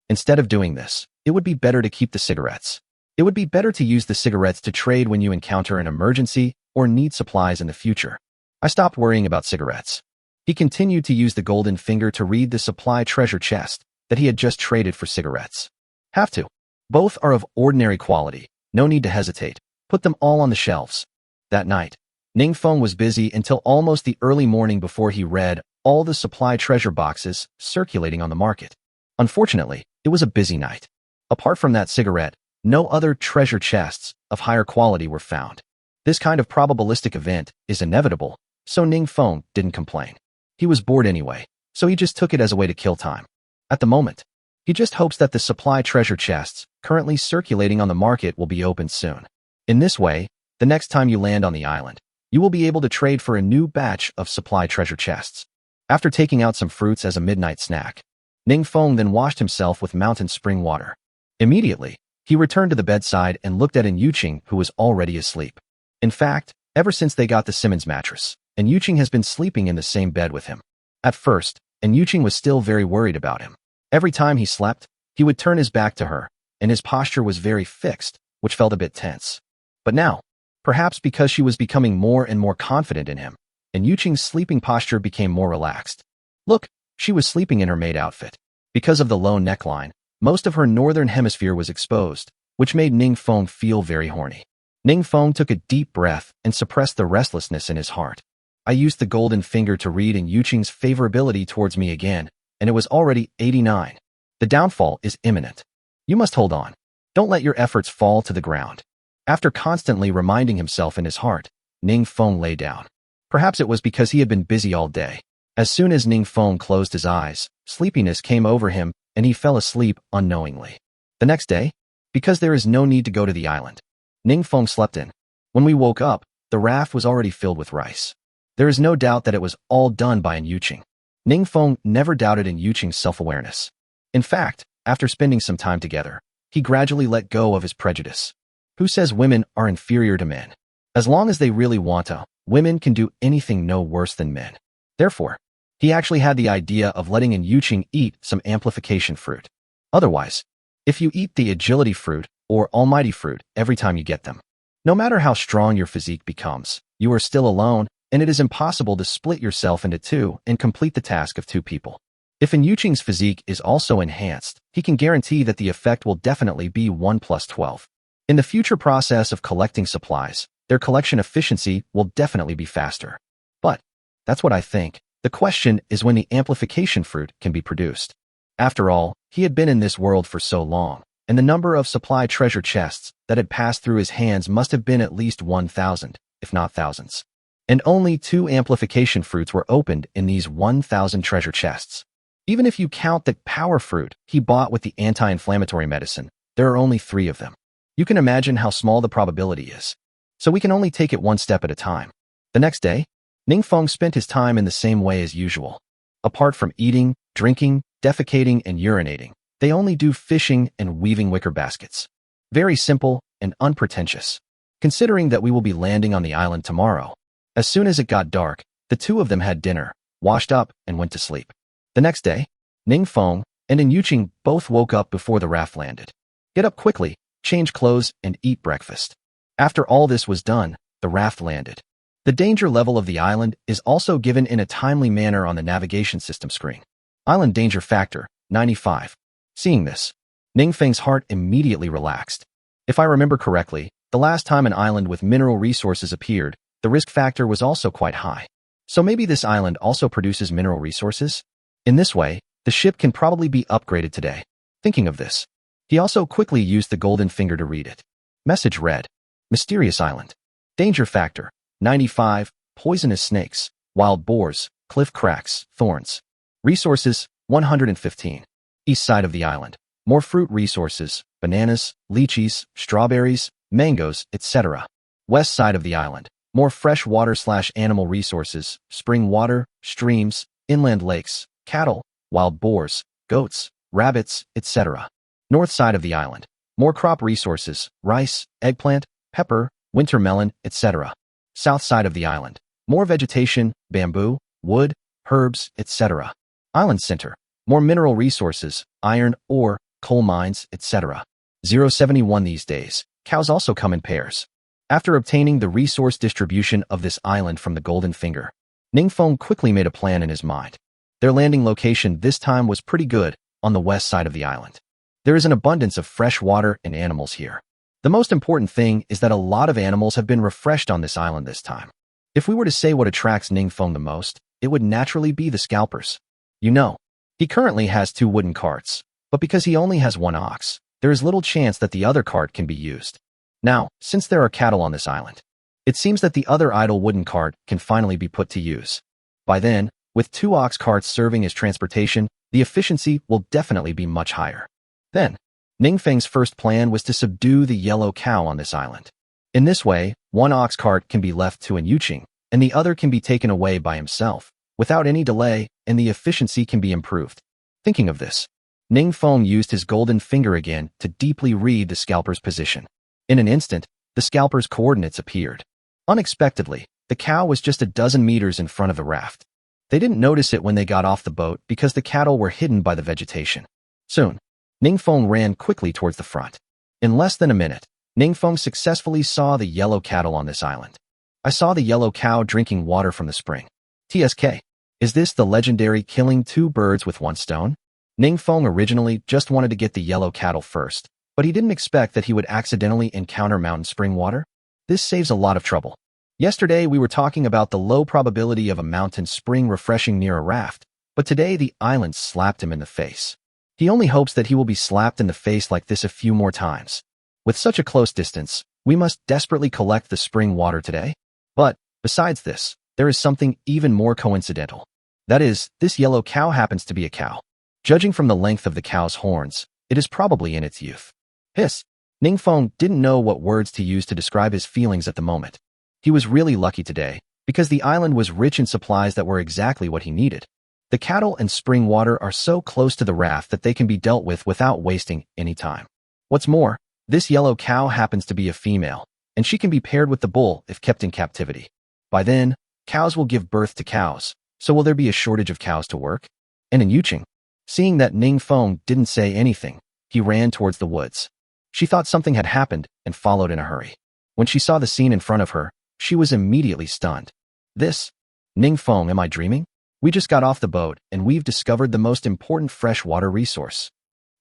Instead of doing this, it would be better to keep the cigarettes. It would be better to use the cigarettes to trade when you encounter an emergency or need supplies in the future. I stopped worrying about cigarettes. He continued to use the golden finger to read the supply treasure chest that he had just traded for cigarettes. Have to. Both are of ordinary quality. No need to hesitate. Put them all on the shelves. That night, Ning Feng was busy until almost the early morning before he read all the supply treasure boxes circulating on the market. Unfortunately, it was a busy night. Apart from that cigarette, no other treasure chests of higher quality were found. This kind of probabilistic event is inevitable, so Ning Feng didn't complain. He was bored anyway, so he just took it as a way to kill time. At the moment, he just hopes that the supply treasure chests currently circulating on the market will be opened soon. In this way, the next time you land on the island, you will be able to trade for a new batch of supply treasure chests. After taking out some fruits as a midnight snack, Ning Feng then washed himself with mountain spring water. Immediately, he returned to the bedside and looked at An Yuqing, who was already asleep. In fact, ever since they got the Simmons mattress, An Yuqing has been sleeping in the same bed with him. At first, An Yuqing was still very worried about him. Every time he slept, he would turn his back to her, and his posture was very fixed, which felt a bit tense. But now, perhaps because she was becoming more and more confident in him, An Yuqing's sleeping posture became more relaxed. Look, she was sleeping in her maid outfit. Because of the low neckline, most of her northern hemisphere was exposed, which made Ning Feng feel very horny. Ning Feng took a deep breath and suppressed the restlessness in his heart. I used the golden finger to read An Yuqing's favorability towards me again, and it was already 89. The downfall is imminent. You must hold on. Don't let your efforts fall to the ground. After constantly reminding himself in his heart, Ning Feng lay down. Perhaps it was because he had been busy all day. As soon as Ning Feng closed his eyes, sleepiness came over him and he fell asleep unknowingly. The next day, because there is no need to go to the island, Ning Feng slept in. When we woke up, the raft was already filled with rice. There is no doubt that it was all done by An Yuqing. Ning Feng never doubted An Yuqing's self-awareness. In fact, after spending some time together, he gradually let go of his prejudice. Who says women are inferior to men? As long as they really want to, women can do anything no worse than men. Therefore, he actually had the idea of letting An Yuqing eat some amplification fruit. Otherwise, if you eat the agility fruit or almighty fruit every time you get them, no matter how strong your physique becomes, you are still alone, and it is impossible to split yourself into two and complete the task of two people. If An Yuqing's physique is also enhanced, he can guarantee that the effect will definitely be 1 plus 12. In the future process of collecting supplies, their collection efficiency will definitely be faster. But that's what I think. The question is when the amplification fruit can be produced. After all, he had been in this world for so long, and the number of supply treasure chests that had passed through his hands must have been at least 1,000, if not thousands. And only 2 amplification fruits were opened in these 1,000 treasure chests. Even if you count the power fruit he bought with the anti-inflammatory medicine, there are only 3 of them. You can imagine how small the probability is. So we can only take it one step at a time. The next day, Ning Feng spent his time in the same way as usual. Apart from eating, drinking, defecating, and urinating, they only do fishing and weaving wicker baskets. Very simple and unpretentious. Considering that we will be landing on the island tomorrow. As soon as it got dark, the 2 of them had dinner, washed up, and went to sleep. The next day, Ning Feng and An Yuqing both woke up before the raft landed. Get up quickly, change clothes, and eat breakfast. After all this was done, the raft landed. The danger level of the island is also given in a timely manner on the navigation system screen. Island danger factor, 95. Seeing this, Ning Feng's heart immediately relaxed. If I remember correctly, the last time an island with mineral resources appeared, the risk factor was also quite high. So maybe this island also produces mineral resources? In this way, the ship can probably be upgraded today. Thinking of this, he also quickly used the golden finger to read it. Message read, Mysterious Island. Danger factor, 95, poisonous snakes, wild boars, cliff cracks, thorns. Resources, 115. East side of the island. More fruit resources, bananas, lychees, strawberries, mangoes, etc. West side of the island. More fresh water/animal resources, spring water, streams, inland lakes, cattle, wild boars, goats, rabbits, etc. North side of the island. More crop resources, rice, eggplant, pepper, winter melon, etc. South side of the island. More vegetation, bamboo, wood, herbs, etc. Island center. More mineral resources, iron, ore, coal mines, etc. 071 These days, cows also come in pairs. After obtaining the resource distribution of this island from the golden finger, Ning Feng quickly made a plan in his mind. Their landing location this time was pretty good, on the west side of the island. There is an abundance of fresh water and animals here. The most important thing is that a lot of animals have been refreshed on this island this time. If we were to say what attracts Ning Feng the most, it would naturally be the scalpers. You know, he currently has 2 wooden carts, But because he only has one ox, there is little chance that the other cart can be used. Now, since there are cattle on this island, it seems that the other idle wooden cart can finally be put to use. By then, with 2 ox carts serving as transportation, the efficiency will definitely be much higher. Then, Ningfeng's first plan was to subdue the yellow cow on this island. In this way, 1 ox cart can be left to Yuqing, and the other can be taken away by himself, without any delay, and the efficiency can be improved. Thinking of this, Ningfeng used his golden finger again to deeply read the scalper's position. In an instant, the scalper's coordinates appeared. Unexpectedly, the cow was just a dozen meters in front of the raft. They didn't notice it when they got off the boat because the cattle were hidden by the vegetation. Soon, Ningfeng ran quickly towards the front. In less than a minute, Ningfeng successfully saw the yellow cattle on this island. I saw the yellow cow drinking water from the spring. TSK. Is this the legendary killing 2 birds with 1 stone? Ningfeng originally just wanted to get the yellow cattle first, but he didn't expect that he would accidentally encounter mountain spring water. This saves a lot of trouble. Yesterday we were talking about the low probability of a mountain spring refreshing near a raft, but today the island slapped him in the face. He only hopes that he will be slapped in the face like this a few more times. With such a close distance, we must desperately collect the spring water today. But, besides this, there is something even more coincidental. That is, this yellow cow happens to be a cow. Judging from the length of the cow's horns, it is probably in its youth. Hiss. Ningfeng didn't know what words to use to describe his feelings at the moment. He was really lucky today, because the island was rich in supplies that were exactly what he needed. The cattle and spring water are so close to the raft that they can be dealt with without wasting any time. What's more, this yellow cow happens to be a female, and she can be paired with the bull if kept in captivity. By then, cows will give birth to cows, so will there be a shortage of cows to work? And in Yuqing, seeing that Ningfeng didn't say anything, he ran towards the woods. She thought something had happened and followed in a hurry. When she saw the scene in front of her, she was immediately stunned. This? Ningfeng, am I dreaming? We just got off the boat and we've discovered the most important freshwater resource.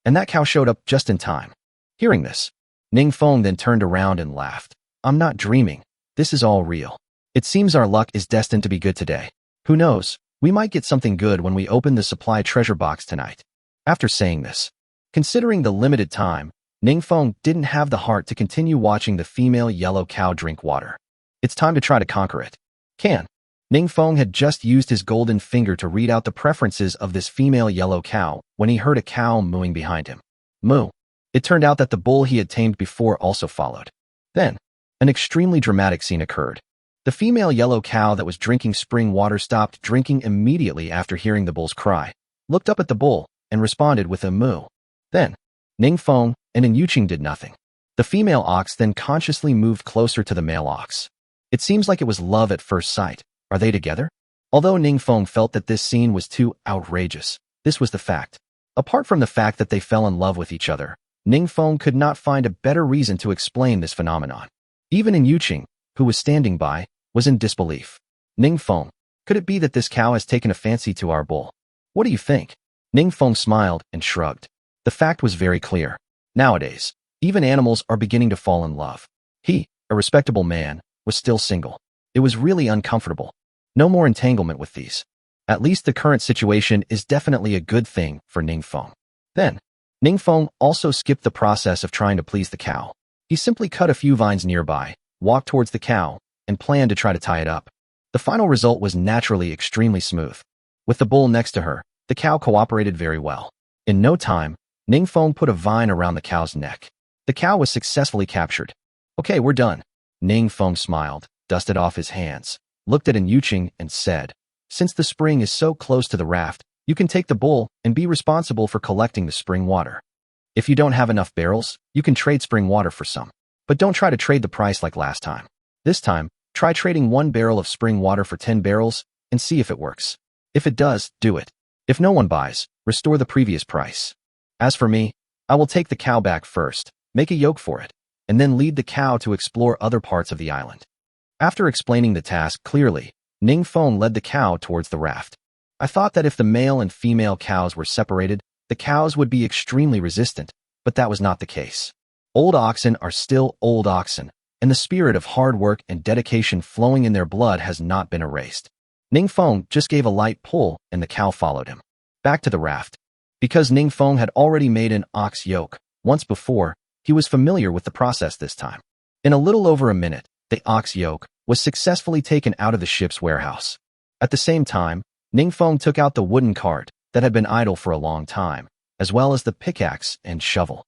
And that cow showed up just in time. Hearing this, Ningfeng then turned around and laughed. I'm not dreaming. This is all real. It seems our luck is destined to be good today. Who knows? We might get something good when we open the supply treasure box tonight. After saying this, considering the limited time, Ningfeng didn't have the heart to continue watching the female yellow cow drink water. It's time to try to conquer it. Ningfeng had just used his golden finger to read out the preferences of this female yellow cow when he heard a cow mooing behind him. Moo. It turned out that the bull he had tamed before also followed. Then, an extremely dramatic scene occurred. The female yellow cow that was drinking spring water stopped drinking immediately after hearing the bull's cry, looked up at the bull, and responded with a moo. Then, Ningfeng and Yuqing did nothing. The female ox then consciously moved closer to the male ox. It seems like it was love at first sight. Are they together? Although Ningfeng felt that this scene was too outrageous, this was the fact. Apart from the fact that they fell in love with each other, Ningfeng could not find a better reason to explain this phenomenon. Even Yuqing, who was standing by, was in disbelief. Ningfeng, could it be that this cow has taken a fancy to our bull? What do you think? Ningfeng smiled and shrugged. The fact was very clear. Nowadays, even animals are beginning to fall in love. He, a respectable man, was still single. It was really uncomfortable. No more entanglement with these. At least the current situation is definitely a good thing for Ningfeng. Then, Ningfeng also skipped the process of trying to please the cow. He simply cut a few vines nearby, walked towards the cow, and planned to try to tie it up. The final result was naturally extremely smooth. With the bull next to her, the cow cooperated very well. In no time, Ningfeng put a vine around the cow's neck. The cow was successfully captured. Okay, we're done. Ningfeng smiled, dusted off his hands, looked at Yuqing and said, since the spring is so close to the raft, you can take the bull and be responsible for collecting the spring water. If you don't have enough barrels, you can trade spring water for some. But don't try to trade the price like last time. This time, try trading 1 barrel of spring water for 10 barrels and see if it works. If it does, do it. If no one buys, restore the previous price. As for me, I will take the cow back first, make a yoke for it, and then lead the cow to explore other parts of the island. After explaining the task clearly, Ningfeng led the cow towards the raft. I thought that if the male and female cows were separated, the cows would be extremely resistant, but that was not the case. Old oxen are still old oxen, and the spirit of hard work and dedication flowing in their blood has not been erased. Ningfeng just gave a light pull and the cow followed him. Back to the raft. Because Ning Feng had already made an ox yoke once before, he was familiar with the process this time. In a little over a minute, the ox yoke was successfully taken out of the ship's warehouse. At the same time, Ning Feng took out the wooden cart that had been idle for a long time, as well as the pickaxe and shovel.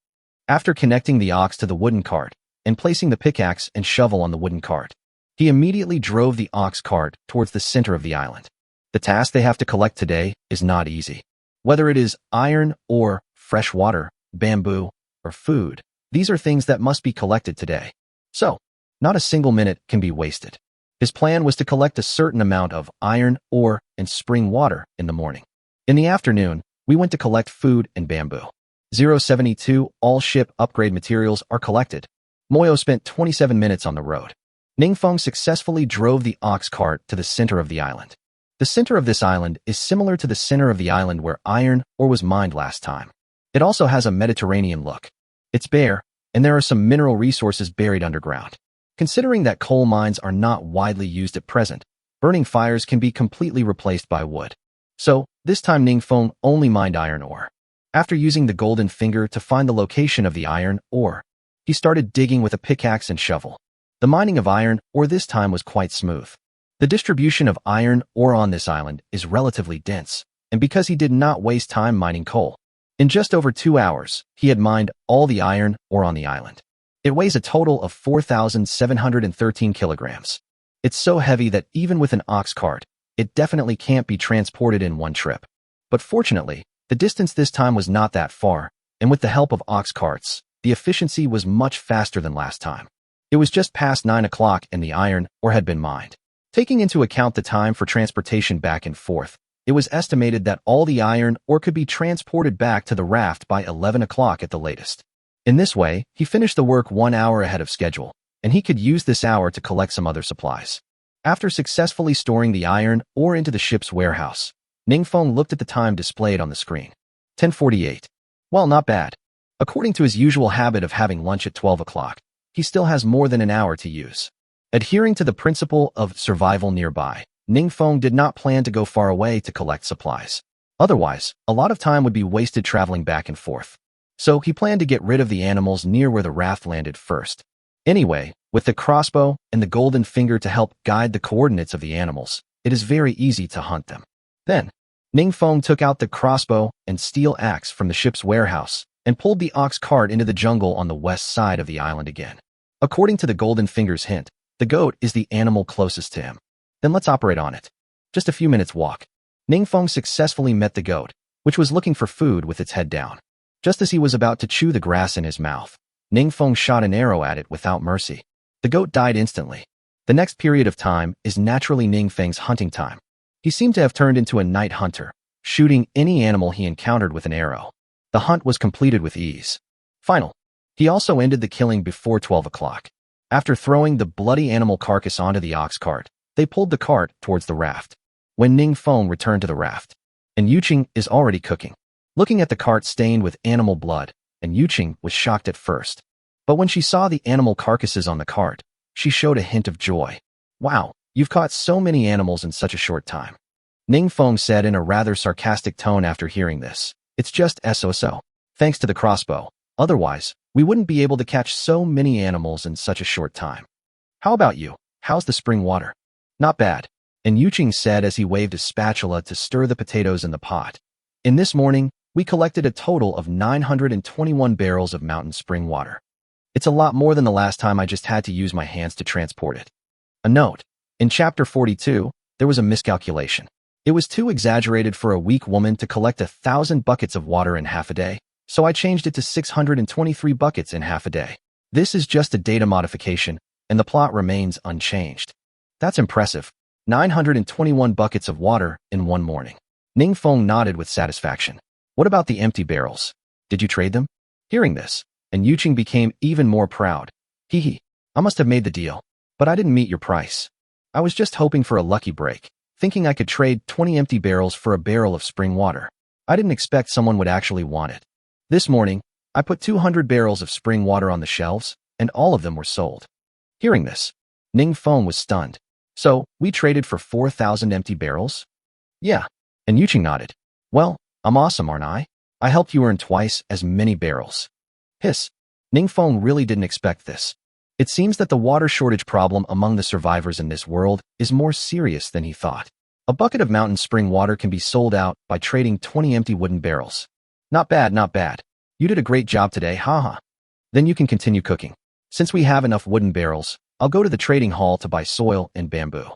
After connecting the ox to the wooden cart and placing the pickaxe and shovel on the wooden cart, he immediately drove the ox cart towards the center of the island. The task they have to collect today is not easy. Whether it is iron, ore, fresh water, bamboo, or food, these are things that must be collected today. So, not a single minute can be wasted. His plan was to collect a certain amount of iron, ore, and spring water in the morning. In the afternoon, we went to collect food and bamboo. 072, all ship upgrade materials are collected. Moyo spent 27 minutes on the road. Ning Feng successfully drove the ox cart to the center of the island. The center of this island is similar to the center of the island where iron ore was mined last time. It also has a Mediterranean look. It's bare, and there are some mineral resources buried underground. Considering that coal mines are not widely used at present, burning fires can be completely replaced by wood. So, this time Ning Feng only mined iron ore. After using the golden finger to find the location of the iron ore, he started digging with a pickaxe and shovel. The mining of iron ore this time was quite smooth. The distribution of iron ore on this island is relatively dense, and because he did not waste time mining coal, in just over 2 hours, he had mined all the iron ore on the island. It weighs a total of 4,713 kilograms. It's so heavy that even with an ox cart, it definitely can't be transported in one trip. But fortunately, the distance this time was not that far, and with the help of ox carts, the efficiency was much faster than last time. It was just past 9 o'clock and the iron ore had been mined. Taking into account the time for transportation back and forth, it was estimated that all the iron ore could be transported back to the raft by 11 o'clock at the latest. In this way, he finished the work 1 hour ahead of schedule, and he could use this hour to collect some other supplies. After successfully storing the iron ore into the ship's warehouse, Ning Feng looked at the time displayed on the screen. 10:48. Well, not bad. According to his usual habit of having lunch at 12 o'clock, he still has more than an hour to use. Adhering to the principle of survival nearby, Ning Feng did not plan to go far away to collect supplies. Otherwise, a lot of time would be wasted traveling back and forth. So he planned to get rid of the animals near where the raft landed first. Anyway, with the crossbow and the golden finger to help guide the coordinates of the animals, it is very easy to hunt them. Then, Ning Feng took out the crossbow and steel axe from the ship's warehouse and pulled the ox cart into the jungle on the west side of the island again. According to the golden finger's hint, the goat is the animal closest to him. Then let's operate on it. Just a few minutes walk. Ning Feng successfully met the goat, which was looking for food with its head down. Just as he was about to chew the grass in his mouth, Ning Feng shot an arrow at it without mercy. The goat died instantly. The next period of time is naturally Ning Feng's hunting time. He seemed to have turned into a night hunter, shooting any animal he encountered with an arrow. The hunt was completed with ease. Final. He also ended the killing before 12 o'clock. After throwing the bloody animal carcass onto the ox cart, they pulled the cart towards the raft. When Ning Feng returned to the raft, and Yuqing is already cooking. Looking at the cart stained with animal blood, and Yuqing was shocked at first. But when she saw the animal carcasses on the cart, she showed a hint of joy. Wow, you've caught so many animals in such a short time. Ning Feng said in a rather sarcastic tone after hearing this. It's just so. Thanks to the crossbow. Otherwise, we wouldn't be able to catch so many animals in such a short time. How about you? How's the spring water? Not bad. And Yuqing said as he waved a spatula to stir the potatoes in the pot. In this morning, we collected a total of 921 barrels of mountain spring water. It's a lot more than the last time I just had to use my hands to transport it. A note. In chapter 42, there was a miscalculation. It was too exaggerated for a weak woman to collect 1,000 buckets of water in half a day, so I changed it to 623 buckets in half a day. This is just a data modification, and the plot remains unchanged. That's impressive. 921 buckets of water in one morning. Ning Feng nodded with satisfaction. What about the empty barrels? Did you trade them? Hearing this, and Yuqing became even more proud. Hee, I must have made the deal, but I didn't meet your price. I was just hoping for a lucky break, thinking I could trade 20 empty barrels for a barrel of spring water. I didn't expect someone would actually want it. This morning, I put 200 barrels of spring water on the shelves, and all of them were sold. Hearing this, Ning Feng was stunned. So, we traded for 4,000 empty barrels? Yeah. And Yuqing nodded. Well, I'm awesome, aren't I? I helped you earn twice as many barrels. Hiss. Ningfeng really didn't expect this. It seems that the water shortage problem among the survivors in this world is more serious than he thought. A bucket of mountain spring water can be sold out by trading 20 empty wooden barrels. Not bad, not bad. You did a great job today, haha. Then you can continue cooking. Since we have enough wooden barrels, I'll go to the trading hall to buy soil and bamboo.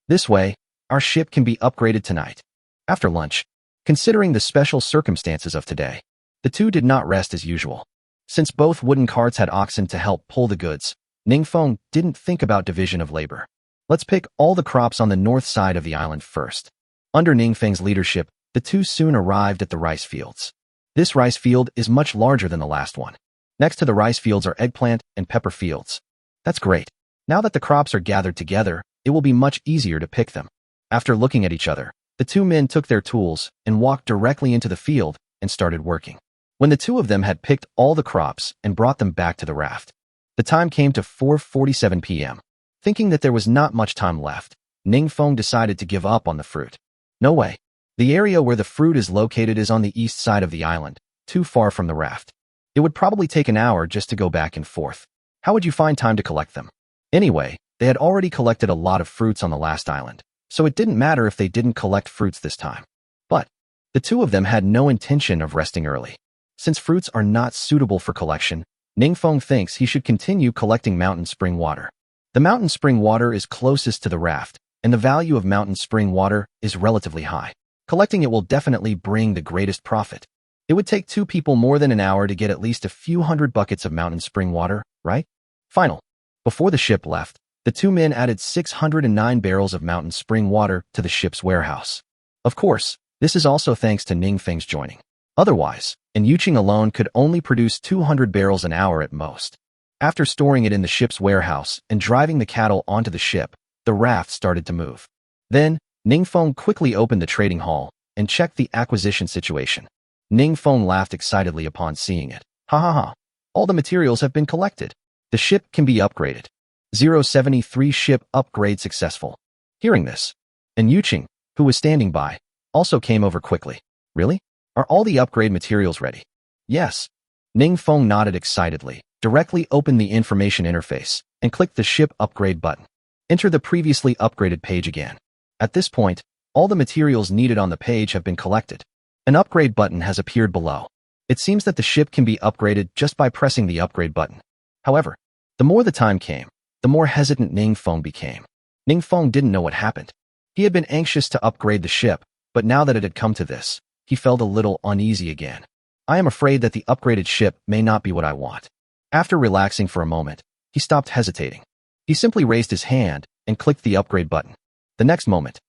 This way, our ship can be upgraded tonight. After lunch, considering the special circumstances of today, the two did not rest as usual. Since both wooden carts had oxen to help pull the goods, Ningfeng didn't think about division of labor. Let's pick all the crops on the north side of the island first. Under Ningfeng's leadership, the two soon arrived at the rice fields. This rice field is much larger than the last one. Next to the rice fields are eggplant and pepper fields. That's great. Now that the crops are gathered together, it will be much easier to pick them. After looking at each other, the two men took their tools and walked directly into the field and started working. When the two of them had picked all the crops and brought them back to the raft, the time came to 4:47 p.m. Thinking that there was not much time left, Ningfeng decided to give up on the fruit. No way. The area where the fruit is located is on the east side of the island, too far from the raft. It would probably take an hour just to go back and forth. How would you find time to collect them? Anyway, they had already collected a lot of fruits on the last island, so it didn't matter if they didn't collect fruits this time. But the two of them had no intention of resting early. Since fruits are not suitable for collection, Ningfeng thinks he should continue collecting mountain spring water. The mountain spring water is closest to the raft, and the value of mountain spring water is relatively high. Collecting it will definitely bring the greatest profit. It would take two people more than an hour to get at least a few hundred buckets of mountain spring water, right? Final. Before the ship left, the two men added 609 barrels of mountain spring water to the ship's warehouse. Of course, this is also thanks to Ningfeng's joining. Otherwise, Yuqing alone could only produce 200 barrels an hour at most. After storing it in the ship's warehouse and driving the cattle onto the ship, the raft started to move. Then, Ningfeng quickly opened the trading hall and checked the acquisition situation. Ningfeng laughed excitedly upon seeing it. Ha ha ha. All the materials have been collected. The ship can be upgraded. 073 ship upgrade successful. Hearing this, Yuqing, who was standing by, also came over quickly. Really? Are all the upgrade materials ready? Yes. Ningfeng nodded excitedly, directly opened the information interface, and clicked the ship upgrade button. Enter the previously upgraded page again. At this point, all the materials needed on the page have been collected. An upgrade button has appeared below. It seems that the ship can be upgraded just by pressing the upgrade button. However, the more the time came, the more hesitant Ningfeng became. Ningfeng didn't know what happened. He had been anxious to upgrade the ship, but now that it had come to this, he felt a little uneasy again. I am afraid that the upgraded ship may not be what I want. After relaxing for a moment, he stopped hesitating. He simply raised his hand and clicked the upgrade button. The next moment,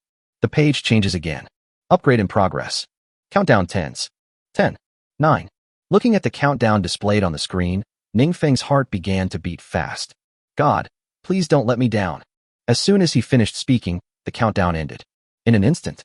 the page changes again. Upgrade in progress. Countdown tens. 10. 9. Looking at the countdown displayed on the screen, Ningfeng's heart began to beat fast. God, please don't let me down. As soon as he finished speaking, the countdown ended. In an instant,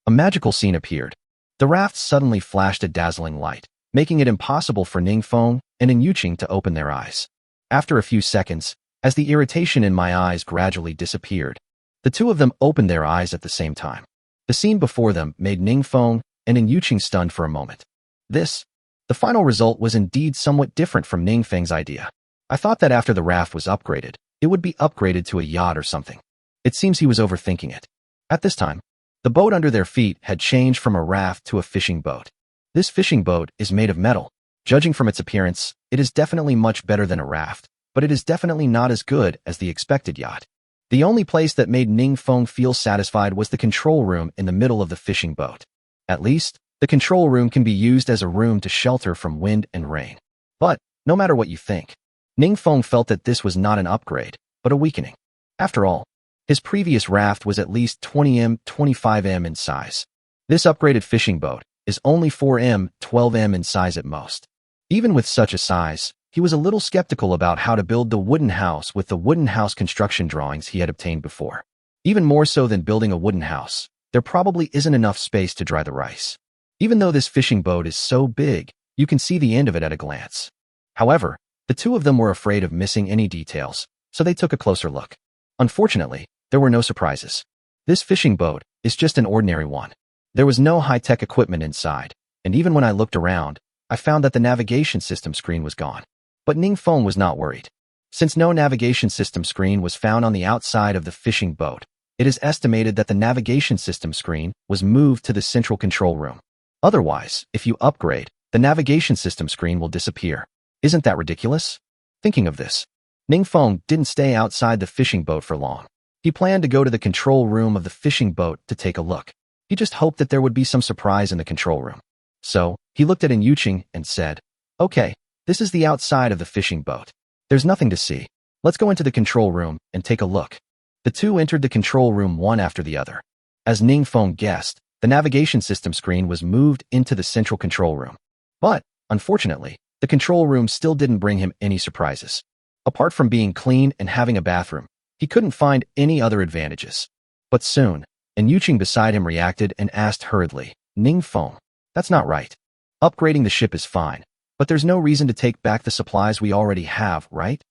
a magical scene appeared. The raft suddenly flashed a dazzling light, making it impossible for Ningfeng and Yuqing to open their eyes. After a few seconds, as the irritation in my eyes gradually disappeared, the two of them opened their eyes at the same time. The scene before them made Ningfeng and Yuqing stunned for a moment. The final result was indeed somewhat different from Ningfeng's idea. I thought that after the raft was upgraded, it would be upgraded to a yacht or something. It seems he was overthinking it. At this time, the boat under their feet had changed from a raft to a fishing boat. This fishing boat is made of metal. Judging from its appearance, it is definitely much better than a raft, but it is definitely not as good as the expected yacht. The only place that made Ningfeng feel satisfied was the control room in the middle of the fishing boat. At least, the control room can be used as a room to shelter from wind and rain. But, no matter what you think, Ningfeng felt that this was not an upgrade, but a weakening. After all, his previous raft was at least 20m, 25m in size. This upgraded fishing boat is only 4m, 12m in size at most. Even with such a size, he was a little skeptical about how to build the wooden house with the wooden house construction drawings he had obtained before. Even more so than building a wooden house, there probably isn't enough space to dry the rice. Even though this fishing boat is so big, you can see the end of it at a glance. However, the two of them were afraid of missing any details, so they took a closer look. Unfortunately, there were no surprises. This fishing boat is just an ordinary one. There was no high-tech equipment inside, and even when I looked around, I found that the navigation system screen was gone. But Ning Feng was not worried. Since no navigation system screen was found on the outside of the fishing boat, it is estimated that the navigation system screen was moved to the central control room. Otherwise, if you upgrade, the navigation system screen will disappear. Isn't that ridiculous? Thinking of this, Ning Feng didn't stay outside the fishing boat for long. He planned to go to the control room of the fishing boat to take a look. He just hoped that there would be some surprise in the control room. So, he looked at Yuqing and said, "Okay, this is the outside of the fishing boat. There's nothing to see. Let's go into the control room and take a look." The two entered the control room one after the other. As Ning Feng guessed, the navigation system screen was moved into the central control room. But, unfortunately, the control room still didn't bring him any surprises. Apart from being clean and having a bathroom, he couldn't find any other advantages. But soon, Yuqing beside him reacted and asked hurriedly, "Ning Feng, that's not right. Upgrading the ship is fine, but there's no reason to take back the supplies we already have, right?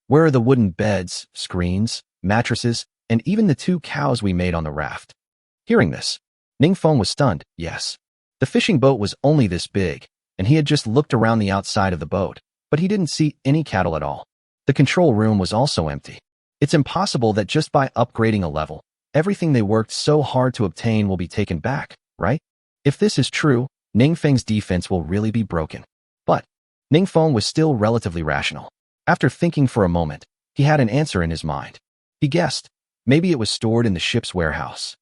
Where are the wooden beds, screens, mattresses, and even the 2 cows we made on the raft?" Hearing this, Ning Feng was stunned. Yes, the fishing boat was only this big, and he had just looked around the outside of the boat, but he didn't see any cattle at all. The control room was also empty. It's impossible that just by upgrading a level, everything they worked so hard to obtain will be taken back, right? If this is true, Ning Feng's defense will really be broken. But Ning Feng was still relatively rational. After thinking for a moment, he had an answer in his mind. He guessed, maybe it was stored in the ship's warehouse.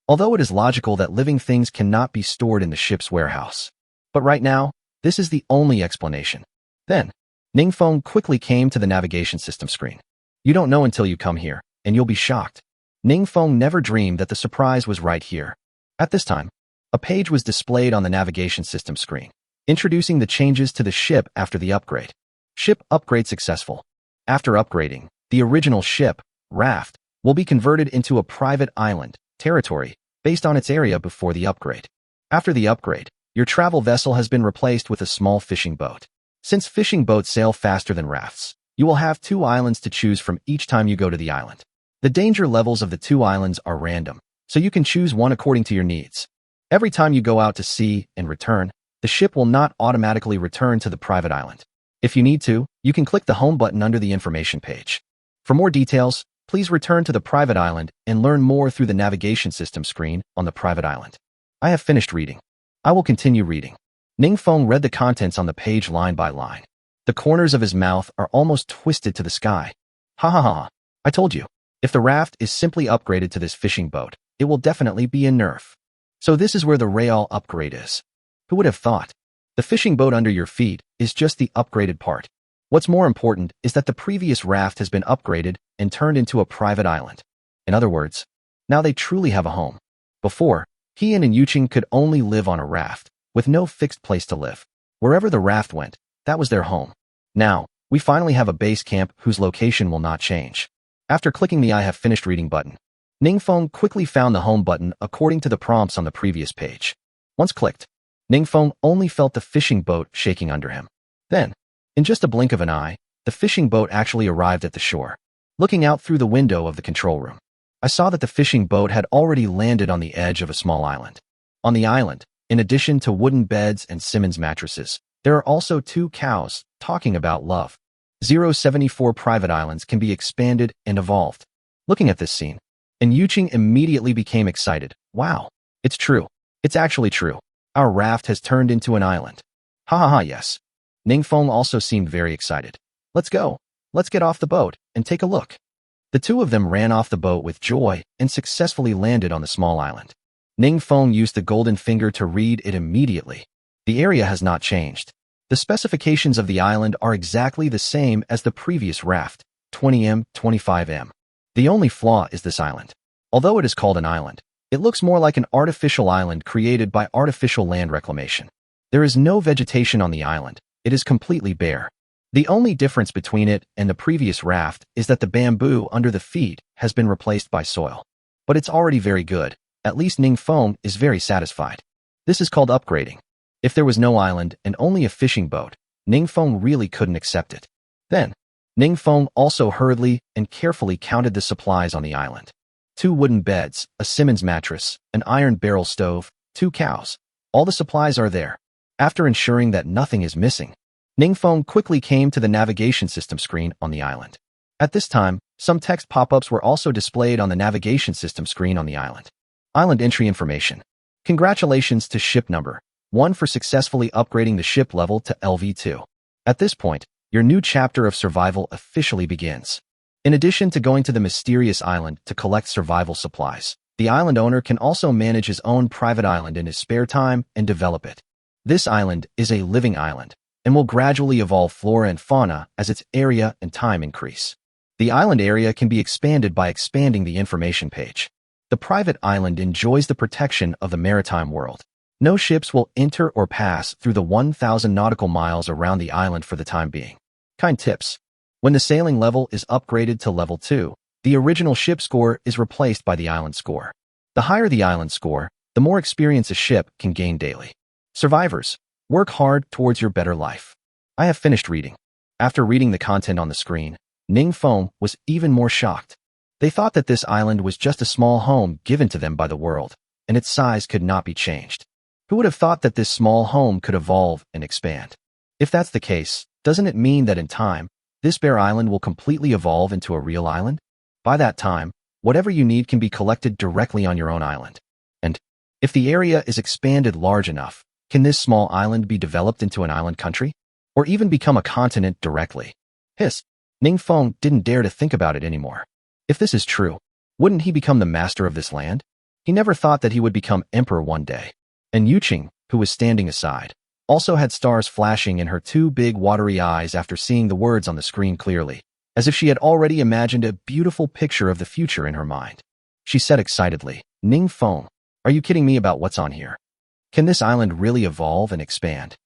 Although it is logical that living things cannot be stored in the ship's warehouse. But right now, this is the only explanation. Then, Ning Feng quickly came to the navigation system screen. You don't know until you come here, and you'll be shocked. Ning Feng never dreamed that the surprise was right here. At this time, a page was displayed on the navigation system screen, introducing the changes to the ship after the upgrade. Ship upgrade successful. After upgrading, the original ship, Raft, will be converted into a private island, territory, based on its area before the upgrade. After the upgrade, your travel vessel has been replaced with a small fishing boat. Since fishing boats sail faster than rafts, you will have 2 islands to choose from each time you go to the island. The danger levels of the 2 islands are random, so you can choose one according to your needs. Every time you go out to sea and return, the ship will not automatically return to the private island. If you need to, you can click the home button under the information page. For more details, please return to the private island and learn more through the navigation system screen on the private island. I have finished reading. I will continue reading. Ning Feng read the contents on the page line by line. The corners of his mouth are almost twisted to the sky. Ha ha ha. I told you. If the raft is simply upgraded to this fishing boat, it will definitely be a nerf. So this is where the rail upgrade is. Who would have thought? The fishing boat under your feet is just the upgraded part. What's more important is that the previous raft has been upgraded and turned into a private island. In other words, now they truly have a home. Before, he and Yuqing could only live on a raft, with no fixed place to live. Wherever the raft went, that was their home. Now, we finally have a base camp whose location will not change. After clicking the I have finished reading button, Ning Feng quickly found the home button according to the prompts on the previous page. Once clicked, Ning Feng only felt the fishing boat shaking under him. Then, in just a blink of an eye, the fishing boat actually arrived at the shore. Looking out through the window of the control room, I saw that the fishing boat had already landed on the edge of a small island. On the island, in addition to wooden beds and Simmons mattresses, there are also 2 cows, talking about Lv.100 private islands can be expanded and evolved. Looking at this scene, Yuqing immediately became excited. Wow, it's true. It's actually true. Our raft has turned into an island. Ha ha ha, yes. Ning Feng also seemed very excited. Let's go. Let's get off the boat and take a look. The 2 of them ran off the boat with joy and successfully landed on the small island. Ning Feng used the golden finger to read it immediately. The area has not changed. The specifications of the island are exactly the same as the previous raft, 20m, 25m. The only flaw is this island. Although it is called an island, it looks more like an artificial island created by artificial land reclamation. There is no vegetation on the island. It is completely bare. The only difference between it and the previous raft is that the bamboo under the feet has been replaced by soil. But it's already very good. At least Ning Feng is very satisfied. This is called upgrading. If there was no island and only a fishing boat, Ning Feng really couldn't accept it. Then, Ning Feng also hurriedly and carefully counted the supplies on the island. 2 wooden beds, a Simmons mattress, an iron barrel stove, 2 cows. All the supplies are there. After ensuring that nothing is missing, Ningfeng quickly came to the navigation system screen on the island. At this time, some text pop-ups were also displayed on the navigation system screen on the island. Island entry information. Congratulations to ship number 1 for successfully upgrading the ship level to Lv.2. At this point, your new chapter of survival officially begins. In addition to going to the mysterious island to collect survival supplies, the island owner can also manage his own private island in his spare time and develop it. This island is a living island and will gradually evolve flora and fauna as its area and time increase. The island area can be expanded by expanding the information page. The private island enjoys the protection of the maritime world. No ships will enter or pass through the 1,000 nautical miles around the island for the time being. Kind tips. When the sailing level is upgraded to level 2, the original ship score is replaced by the island score. The higher the island score, the more experience a ship can gain daily. Survivors, work hard towards your better life. I have finished reading. After reading the content on the screen, Ningfeng was even more shocked. They thought that this island was just a small home given to them by the world, and its size could not be changed. Who would have thought that this small home could evolve and expand? If that's the case, doesn't it mean that in time, this bare island will completely evolve into a real island? By that time, whatever you need can be collected directly on your own island. And if the area is expanded large enough, can this small island be developed into an island country? Or even become a continent directly? Hiss. Ningfeng didn't dare to think about it anymore. If this is true, wouldn't he become the master of this land? He never thought that he would become emperor one day. And Yuqing, who was standing aside, also had stars flashing in her two big watery eyes after seeing the words on the screen clearly, as if she had already imagined a beautiful picture of the future in her mind. She said excitedly, Ningfeng, are you kidding me about what's on here? Can this island really evolve and expand?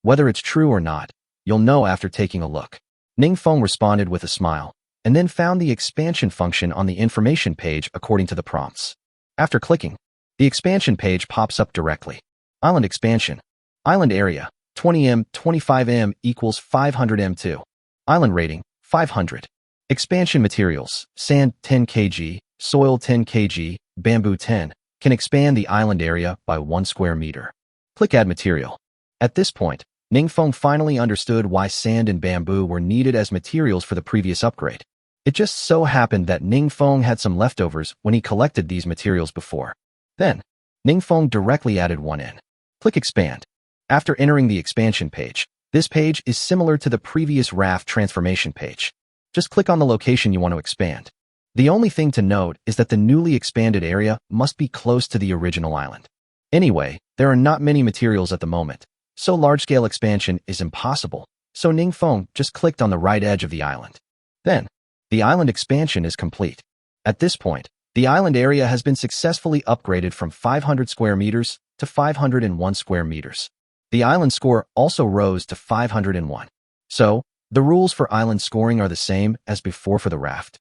Whether it's true or not, you'll know after taking a look. Ningfeng responded with a smile, and then found the expansion function on the information page according to the prompts. After clicking, the expansion page pops up directly. Island expansion. Island area, 20m, 25m equals 500m2. Island rating, 500. Expansion materials, sand 10 kg, soil 10 kg, bamboo 10, can expand the island area by 1 square meter. Click Add Material. At this point, Ningfeng finally understood why sand and bamboo were needed as materials for the previous upgrade. It just so happened that Ningfeng had some leftovers when he collected these materials before. Then, Ningfeng directly added one in. Click Expand. After entering the expansion page, this page is similar to the previous Raft transformation page. Just click on the location you want to expand. The only thing to note is that the newly expanded area must be close to the original island. Anyway, there are not many materials at the moment, so large-scale expansion is impossible, so Ningfeng just clicked on the right edge of the island. Then, the island expansion is complete. At this point, the island area has been successfully upgraded from 500 square meters to 501 square meters. The island score also rose to 501. So, the rules for island scoring are the same as before for the Raft.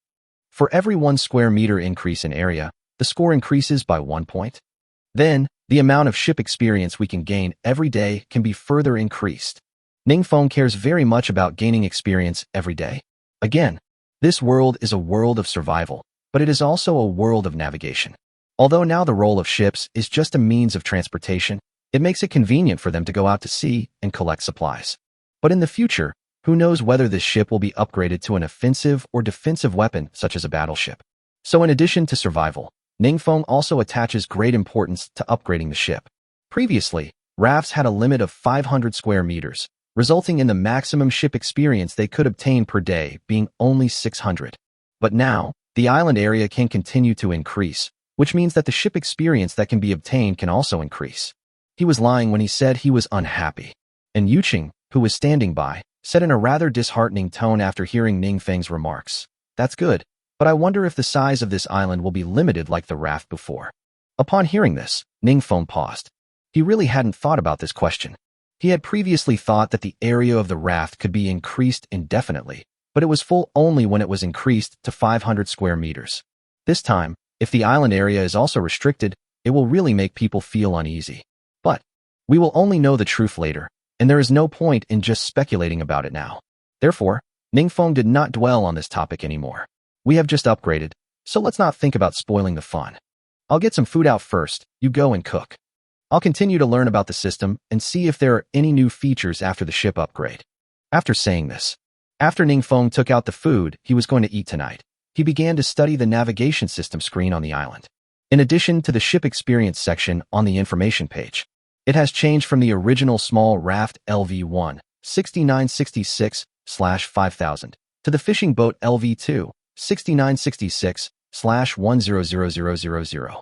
For every 1 square meter increase in area, the score increases by 1 point. Then, the amount of ship experience we can gain every day can be further increased. Ningfeng cares very much about gaining experience every day. Again, this world is a world of survival, but it is also a world of navigation. Although now the role of ships is just a means of transportation, it makes it convenient for them to go out to sea and collect supplies. But in the future, who knows whether this ship will be upgraded to an offensive or defensive weapon such as a battleship. So in addition to survival, Ningfeng also attaches great importance to upgrading the ship. Previously, rafts had a limit of 500 square meters, resulting in the maximum ship experience they could obtain per day being only 600. But now, the island area can continue to increase, which means that the ship experience that can be obtained can also increase. He was lying when he said he was unhappy. And Yuqing, who was standing by, said in a rather disheartening tone after hearing Ningfeng's remarks, "That's good, but I wonder if the size of this island will be limited like the raft before." Upon hearing this, Ningfeng paused. He really hadn't thought about this question. He had previously thought that the area of the raft could be increased indefinitely, but it was full only when it was increased to 500 square meters. This time, if the island area is also restricted, it will really make people feel uneasy. But we will only know the truth later, and there is no point in just speculating about it now. Therefore, Ningfeng did not dwell on this topic anymore. We have just upgraded, so let's not think about spoiling the fun. I'll get some food out first, you go and cook. I'll continue to learn about the system and see if there are any new features after the ship upgrade. After saying this, after Ningfeng took out the food he was going to eat tonight, he began to study the navigation system screen on the island. In addition to the ship experience section on the information page, it has changed from the original small Raft Lv.100 6966/5000 to the fishing boat Lv.200 6966/100000.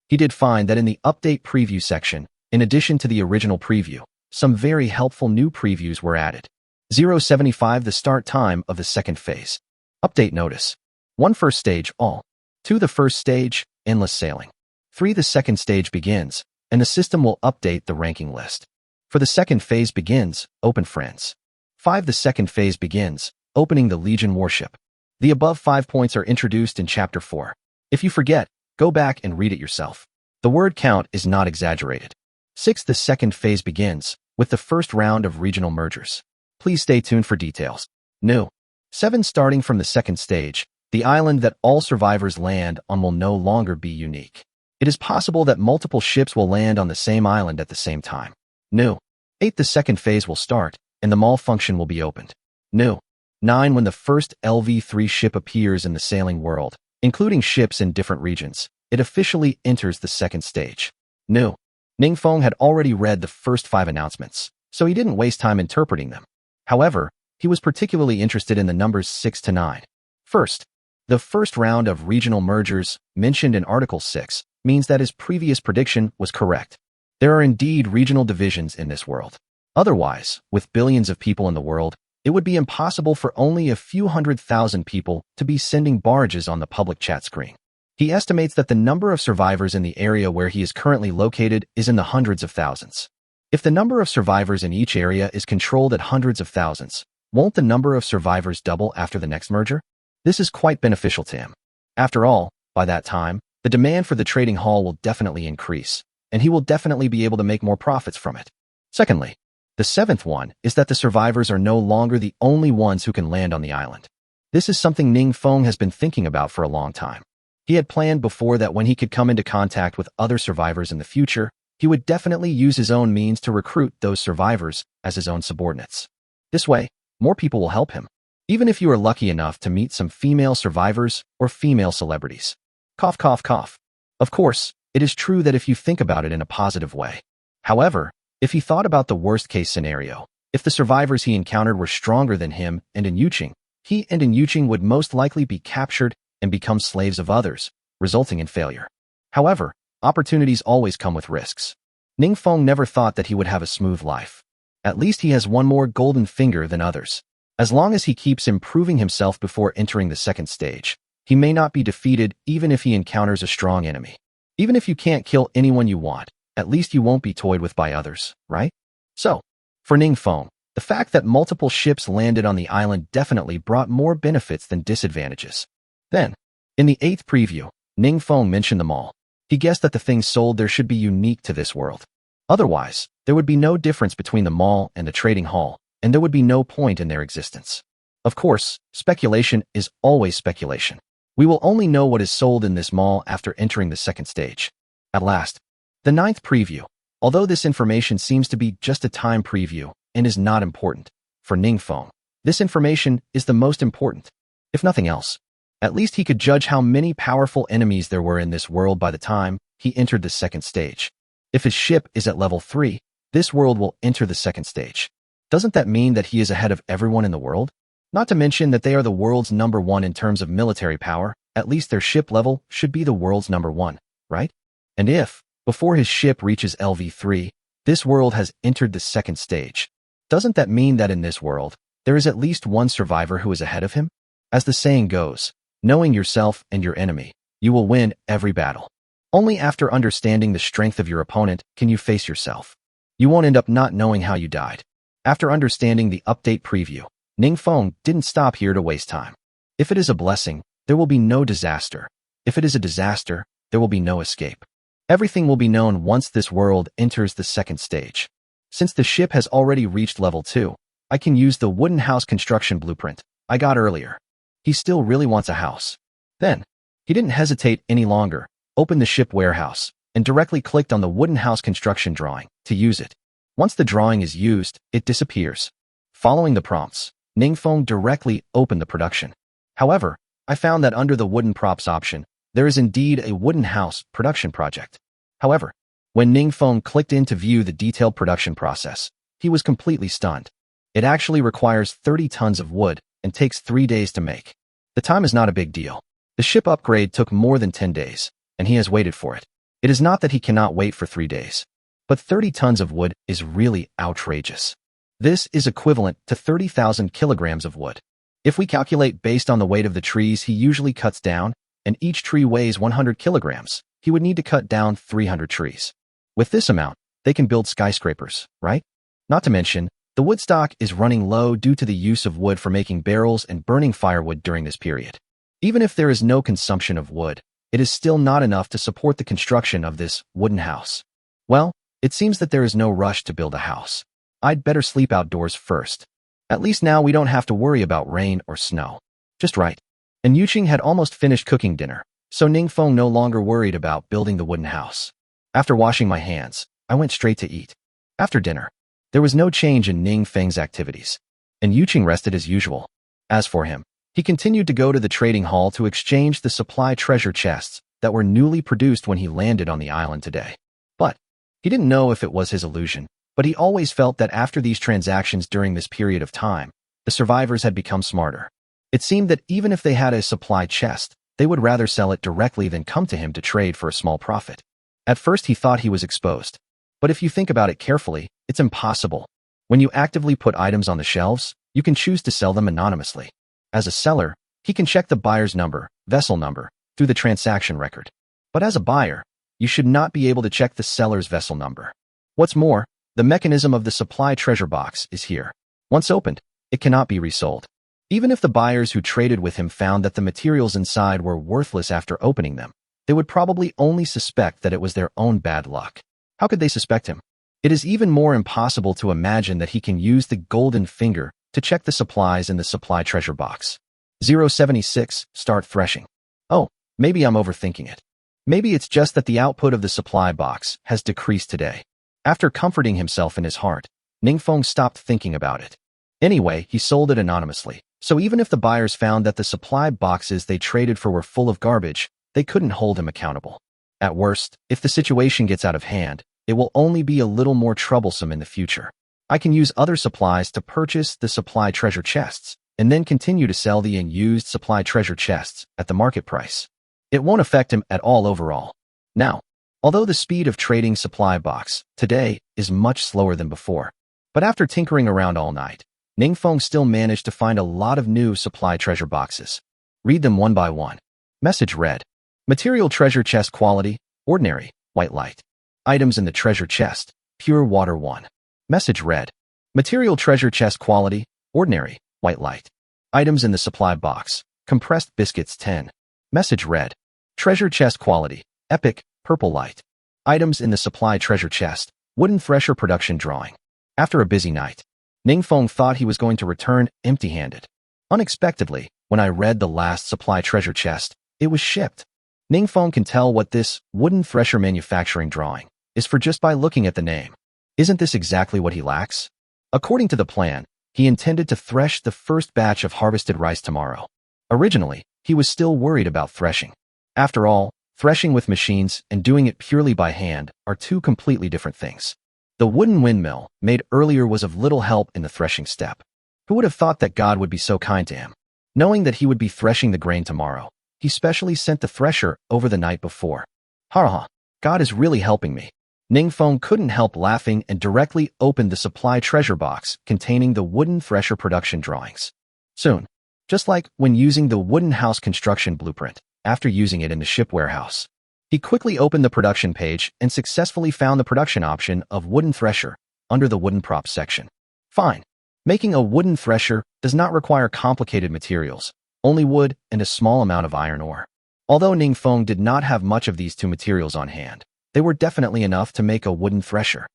He did find that in the update preview section, in addition to the original preview, some very helpful new previews were added. 075 the start time of the second phase. Update notice. 1 first stage all. 2 the first stage, endless sailing. 3 the second stage begins, and the system will update the ranking list. For the second phase begins, open friends. 5 the second phase begins, opening the Legion warship. The above 5 points are introduced in Chapter 4. If you forget, go back and read it yourself. The word count is not exaggerated. 6 the second phase begins, with the first round of regional mergers. Please stay tuned for details. New. 7 starting from the second stage, the island that all survivors land on will no longer be unique. It is possible that multiple ships will land on the same island at the same time. New. 8 the second phase will start, and the malfunction will be opened. New. 9 when the first Lv.3 ship appears in the sailing world, including ships in different regions, it officially enters the second stage. New. Ningfeng had already read the first 5 announcements, so he didn't waste time interpreting them. However, he was particularly interested in the numbers 6 to 9. First, the first round of regional mergers, mentioned in Article 6, means that his previous prediction was correct. There are indeed regional divisions in this world. Otherwise, with billions of people in the world, it would be impossible for only a few 100,000 people to be sending barges on the public chat screen. He estimates that the number of survivors in the area where he is currently located is in the hundreds of thousands. If the number of survivors in each area is controlled at hundreds of thousands, won't the number of survivors double after the next merger? This is quite beneficial to him. After all, by that time, the demand for the trading hall will definitely increase, and he will definitely be able to make more profits from it. Secondly, the 7th one is that the survivors are no longer the only ones who can land on the island. This is something Ningfeng has been thinking about for a long time. He had planned before that when he could come into contact with other survivors in the future, he would definitely use his own means to recruit those survivors as his own subordinates. This way, more people will help him, even if you are lucky enough to meet some female survivors or female celebrities. Cough, cough, cough. Of course, it is true that if you think about it in a positive way. However, if he thought about the worst-case scenario, if the survivors he encountered were stronger than him and Yuqing, he and Yuqing would most likely be captured and become slaves of others, resulting in failure. However, opportunities always come with risks. Ningfeng never thought that he would have a smooth life. At least he has one more golden finger than others. As long as he keeps improving himself before entering the second stage, he may not be defeated even if he encounters a strong enemy. Even if you can't kill anyone you want, at least you won't be toyed with by others, right? So, for Ningfeng, the fact that multiple ships landed on the island definitely brought more benefits than disadvantages. Then, in the 8th preview, Ningfeng mentioned them all. He guessed that the things sold there should be unique to this world. Otherwise, there would be no difference between the mall and the trading hall, and there would be no point in their existence. Of course, speculation is always speculation. We will only know what is sold in this mall after entering the second stage. At last, the 9th preview. Although this information seems to be just a time preview and is not important, for Ningfeng, this information is the most important. If nothing else, at least he could judge how many powerful enemies there were in this world by the time he entered the second stage. If his ship is at level 3, this world will enter the second stage. Doesn't that mean that he is ahead of everyone in the world? Not to mention that they are the world's number 1 in terms of military power, at least their ship level should be the world's number 1, right? And if, before his ship reaches Lv.3, this world has entered the second stage, doesn't that mean that in this world, there is at least one survivor who is ahead of him? As the saying goes, knowing yourself and your enemy, you will win every battle. Only after understanding the strength of your opponent can you face yourself. You won't end up not knowing how you died. After understanding the update preview, Ningfeng didn't stop here to waste time. If it is a blessing, there will be no disaster. If it is a disaster, there will be no escape. Everything will be known once this world enters the second stage. Since the ship has already reached level 2, I can use the wooden house construction blueprint I got earlier. He still really wants a house. Then, he didn't hesitate any longer, opened the ship warehouse, and directly clicked on the wooden house construction drawing to use it. Once the drawing is used, it disappears. Following the prompts, Ningfeng directly opened the production. However, I found that under the wooden props option, there is indeed a wooden house production project. However, when Ningfeng clicked in to view the detailed production process, he was completely stunned. It actually requires 30 tons of wood and takes 3 days to make. The time is not a big deal. The ship upgrade took more than 10 days, and he has waited for it. It is not that he cannot wait for 3 days. But 30 tons of wood is really outrageous. This is equivalent to 30,000 kilograms of wood. If we calculate based on the weight of the trees he usually cuts down, and each tree weighs 100 kilograms, he would need to cut down 300 trees. With this amount, they can build skyscrapers, right? Not to mention, the wood stock is running low due to the use of wood for making barrels and burning firewood during this period. Even if there is no consumption of wood, it is still not enough to support the construction of this wooden house. Well, it seems that there is no rush to build a house. I'd better sleep outdoors first. At least now we don't have to worry about rain or snow. Just right. And Yuqing had almost finished cooking dinner, so Ningfeng no longer worried about building the wooden house. After washing my hands, I went straight to eat. After dinner, there was no change in Ningfeng's activities, and Yuqing rested as usual. As for him, he continued to go to the trading hall to exchange the supply treasure chests that were newly produced when he landed on the island today. But he didn't know if it was his illusion, but he always felt that after these transactions during this period of time, the survivors had become smarter. It seemed that even if they had a supply chest, they would rather sell it directly than come to him to trade for a small profit. At first he thought he was exposed. But if you think about it carefully, it's impossible. When you actively put items on the shelves, you can choose to sell them anonymously. As a seller, he can check the buyer's number, vessel number, through the transaction record. But as a buyer, you should not be able to check the seller's vessel number. What's more, the mechanism of the supply treasure box is here. Once opened, it cannot be resold. Even if the buyers who traded with him found that the materials inside were worthless after opening them, they would probably only suspect that it was their own bad luck. How could they suspect him? It is even more impossible to imagine that he can use the golden finger to check the supplies in the supply treasure box. 076, start threshing. Oh, maybe I'm overthinking it. Maybe it's just that the output of the supply box has decreased today. After comforting himself in his heart, Ningfeng stopped thinking about it. Anyway, he sold it anonymously, so even if the buyers found that the supply boxes they traded for were full of garbage, they couldn't hold him accountable. At worst, if the situation gets out of hand, it will only be a little more troublesome in the future. I can use other supplies to purchase the supply treasure chests, and then continue to sell the unused supply treasure chests at the market price. It won't affect him at all overall. Now, although the speed of trading supply box today is much slower than before, but after tinkering around all night, Ningfeng still managed to find a lot of new supply treasure boxes. Read them one by one. Message read. Material treasure chest quality, ordinary, white light. Items in the treasure chest, pure water 1. Message read. Material treasure chest quality, ordinary, white light. Items in the supply box, compressed biscuits 10. Message read. Treasure chest quality, epic, purple light. Items in the supply treasure chest, wooden thresher production drawing. After a busy night, Ningfeng thought he was going to return empty-handed. Unexpectedly, when I read the last supply treasure chest, it was shipped. Ningfeng can tell what this wooden thresher manufacturing drawing is for just by looking at the name. Isn't this exactly what he lacks? According to the plan, he intended to thresh the first batch of harvested rice tomorrow. Originally, he was still worried about threshing. After all, threshing with machines and doing it purely by hand are two completely different things. The wooden windmill made earlier was of little help in the threshing step. Who would have thought that God would be so kind to him? Knowing that he would be threshing the grain tomorrow, he specially sent the thresher over the night before. Ha! God is really helping me. Ningfeng couldn't help laughing and directly opened the supply treasure box containing the wooden thresher production drawings. Soon, just like when using the wooden house construction blueprint, after using it in the ship warehouse, he quickly opened the production page and successfully found the production option of wooden thresher under the wooden props section. Fine. Making a wooden thresher does not require complicated materials, only wood and a small amount of iron ore. Although Ningfeng did not have much of these two materials on hand, they were definitely enough to make a wooden thresher.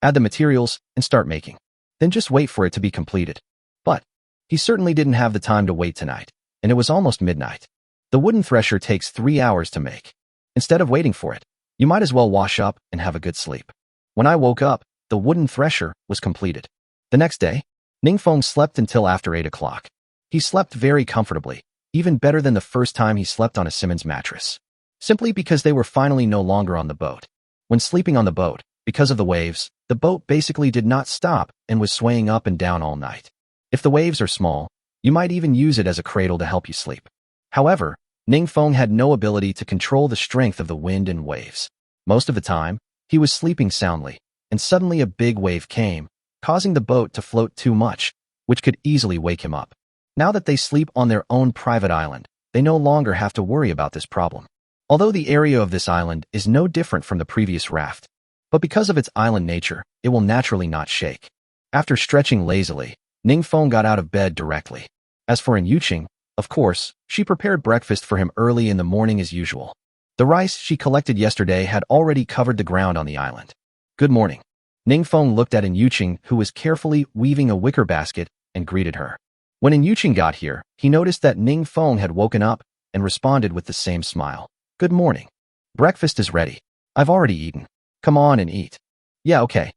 Add the materials and start making. Then just wait for it to be completed. But he certainly didn't have the time to wait tonight, and it was almost midnight. The wooden thresher takes 3 hours to make. Instead of waiting for it, You might as well wash up and have a good sleep. When I woke up, the wooden thresher was completed. The next day, Ningfeng slept until after 8 o'clock. He slept very comfortably, even better than the first time he slept on a Simmons mattress. Simply because they were finally no longer on the boat. When sleeping on the boat, because of the waves, the boat basically did not stop and was swaying up and down all night. If the waves are small, you might even use it as a cradle to help you sleep. However, Ningfeng had no ability to control the strength of the wind and waves. Most of the time, he was sleeping soundly, and suddenly a big wave came, causing the boat to float too much, which could easily wake him up. Now that they sleep on their own private island, they no longer have to worry about this problem. Although the area of this island is no different from the previous raft, but because of its island nature, it will naturally not shake. After stretching lazily, Ningfeng got out of bed directly. As for Yuqing, of course, she prepared breakfast for him early in the morning as usual. The rice she collected yesterday had already covered the ground on the island. Good morning. Ningfeng looked at Yuqing, who was carefully weaving a wicker basket, and greeted her. When Yuqing got here, he noticed that Ningfeng had woken up and responded with the same smile. Good morning. Breakfast is ready. I've already eaten. Come on and eat. Yeah, okay.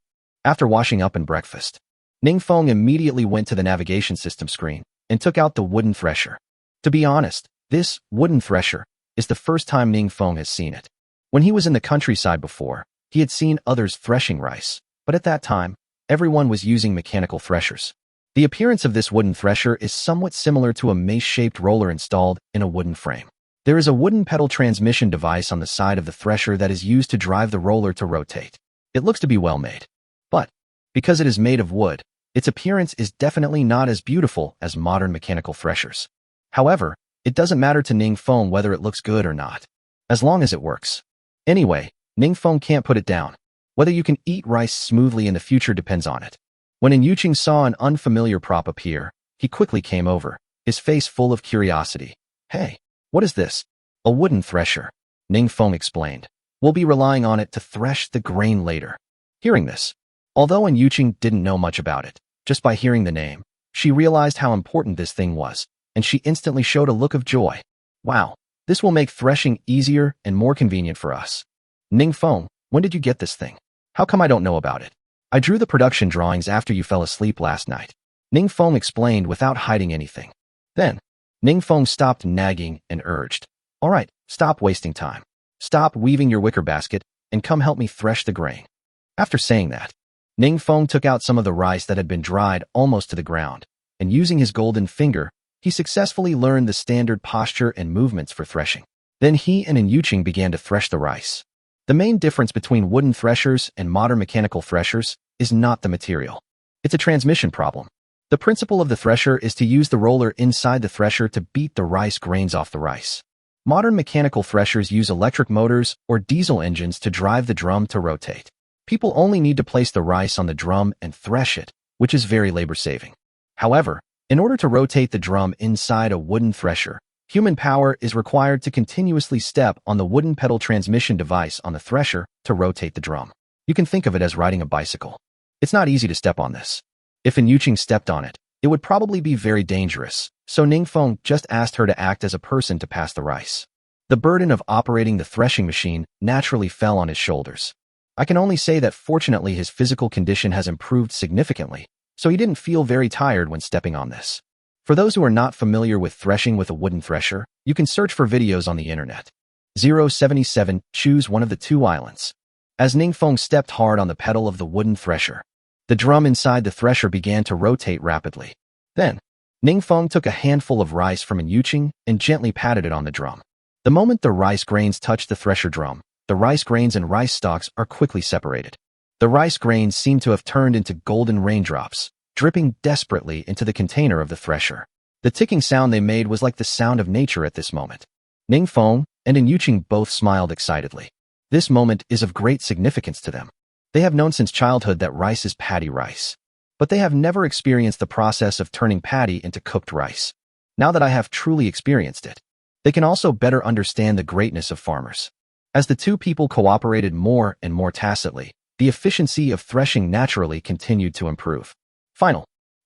After washing up and breakfast, Ningfeng immediately went to the navigation system screen and took out the wooden thresher. To be honest, this wooden thresher is the first time Ningfeng has seen it. When he was in the countryside before, he had seen others threshing rice, but at that time, everyone was using mechanical threshers. The appearance of this wooden thresher is somewhat similar to a mace-shaped roller installed in a wooden frame. There is a wooden pedal transmission device on the side of the thresher that is used to drive the roller to rotate. It looks to be well made. But, because it is made of wood, its appearance is definitely not as beautiful as modern mechanical threshers. However, it doesn't matter to Ningfeng whether it looks good or not, as long as it works. Anyway, Ningfeng can't put it down. Whether you can eat rice smoothly in the future depends on it. When Yuqing saw an unfamiliar prop appear, he quickly came over, his face full of curiosity. Hey, what is this? A wooden thresher, Ningfeng explained. We'll be relying on it to thresh the grain later. Hearing this, although Yuqing didn't know much about it, just by hearing the name, she realized how important this thing was, and she instantly showed a look of joy. Wow, this will make threshing easier and more convenient for us. Ningfeng, when did you get this thing? How come I don't know about it? I drew the production drawings after you fell asleep last night. Ningfeng explained without hiding anything. Then, Ningfeng stopped nagging and urged. All right, stop wasting time. Stop weaving your wicker basket and come help me thresh the grain. After saying that, Ningfeng took out some of the rice that had been dried almost to the ground, and using his golden finger, he successfully learned the standard posture and movements for threshing. Then he and Yuqing began to thresh the rice. The main difference between wooden threshers and modern mechanical threshers is not the material. It's a transmission problem. The principle of the thresher is to use the roller inside the thresher to beat the rice grains off the rice. Modern mechanical threshers use electric motors or diesel engines to drive the drum to rotate. People only need to place the rice on the drum and thresh it, which is very labor-saving. However, in order to rotate the drum inside a wooden thresher, human power is required to continuously step on the wooden pedal transmission device on the thresher to rotate the drum. You can think of it as riding a bicycle. It's not easy to step on this. If Yuqing stepped on it, it would probably be very dangerous, so Ningfeng just asked her to act as a person to pass the rice. The burden of operating the threshing machine naturally fell on his shoulders. I can only say that fortunately his physical condition has improved significantly, so he didn't feel very tired when stepping on this. For those who are not familiar with threshing with a wooden thresher, you can search for videos on the internet. 077, choose one of the two islands. As Ningfeng stepped hard on the pedal of the wooden thresher, the drum inside the thresher began to rotate rapidly. Then, Ningfeng took a handful of rice from Yuqing and gently patted it on the drum. The moment the rice grains touch the thresher drum, the rice grains and rice stalks are quickly separated. The rice grains seem to have turned into golden raindrops, dripping desperately into the container of the thresher. The ticking sound they made was like the sound of nature at this moment. Ningfeng and Yuqing both smiled excitedly. This moment is of great significance to them. They have known since childhood that rice is paddy rice, but they have never experienced the process of turning paddy into cooked rice. Now that I have truly experienced it, they can also better understand the greatness of farmers. As the two people cooperated more and more tacitly, the efficiency of threshing naturally continued to improve.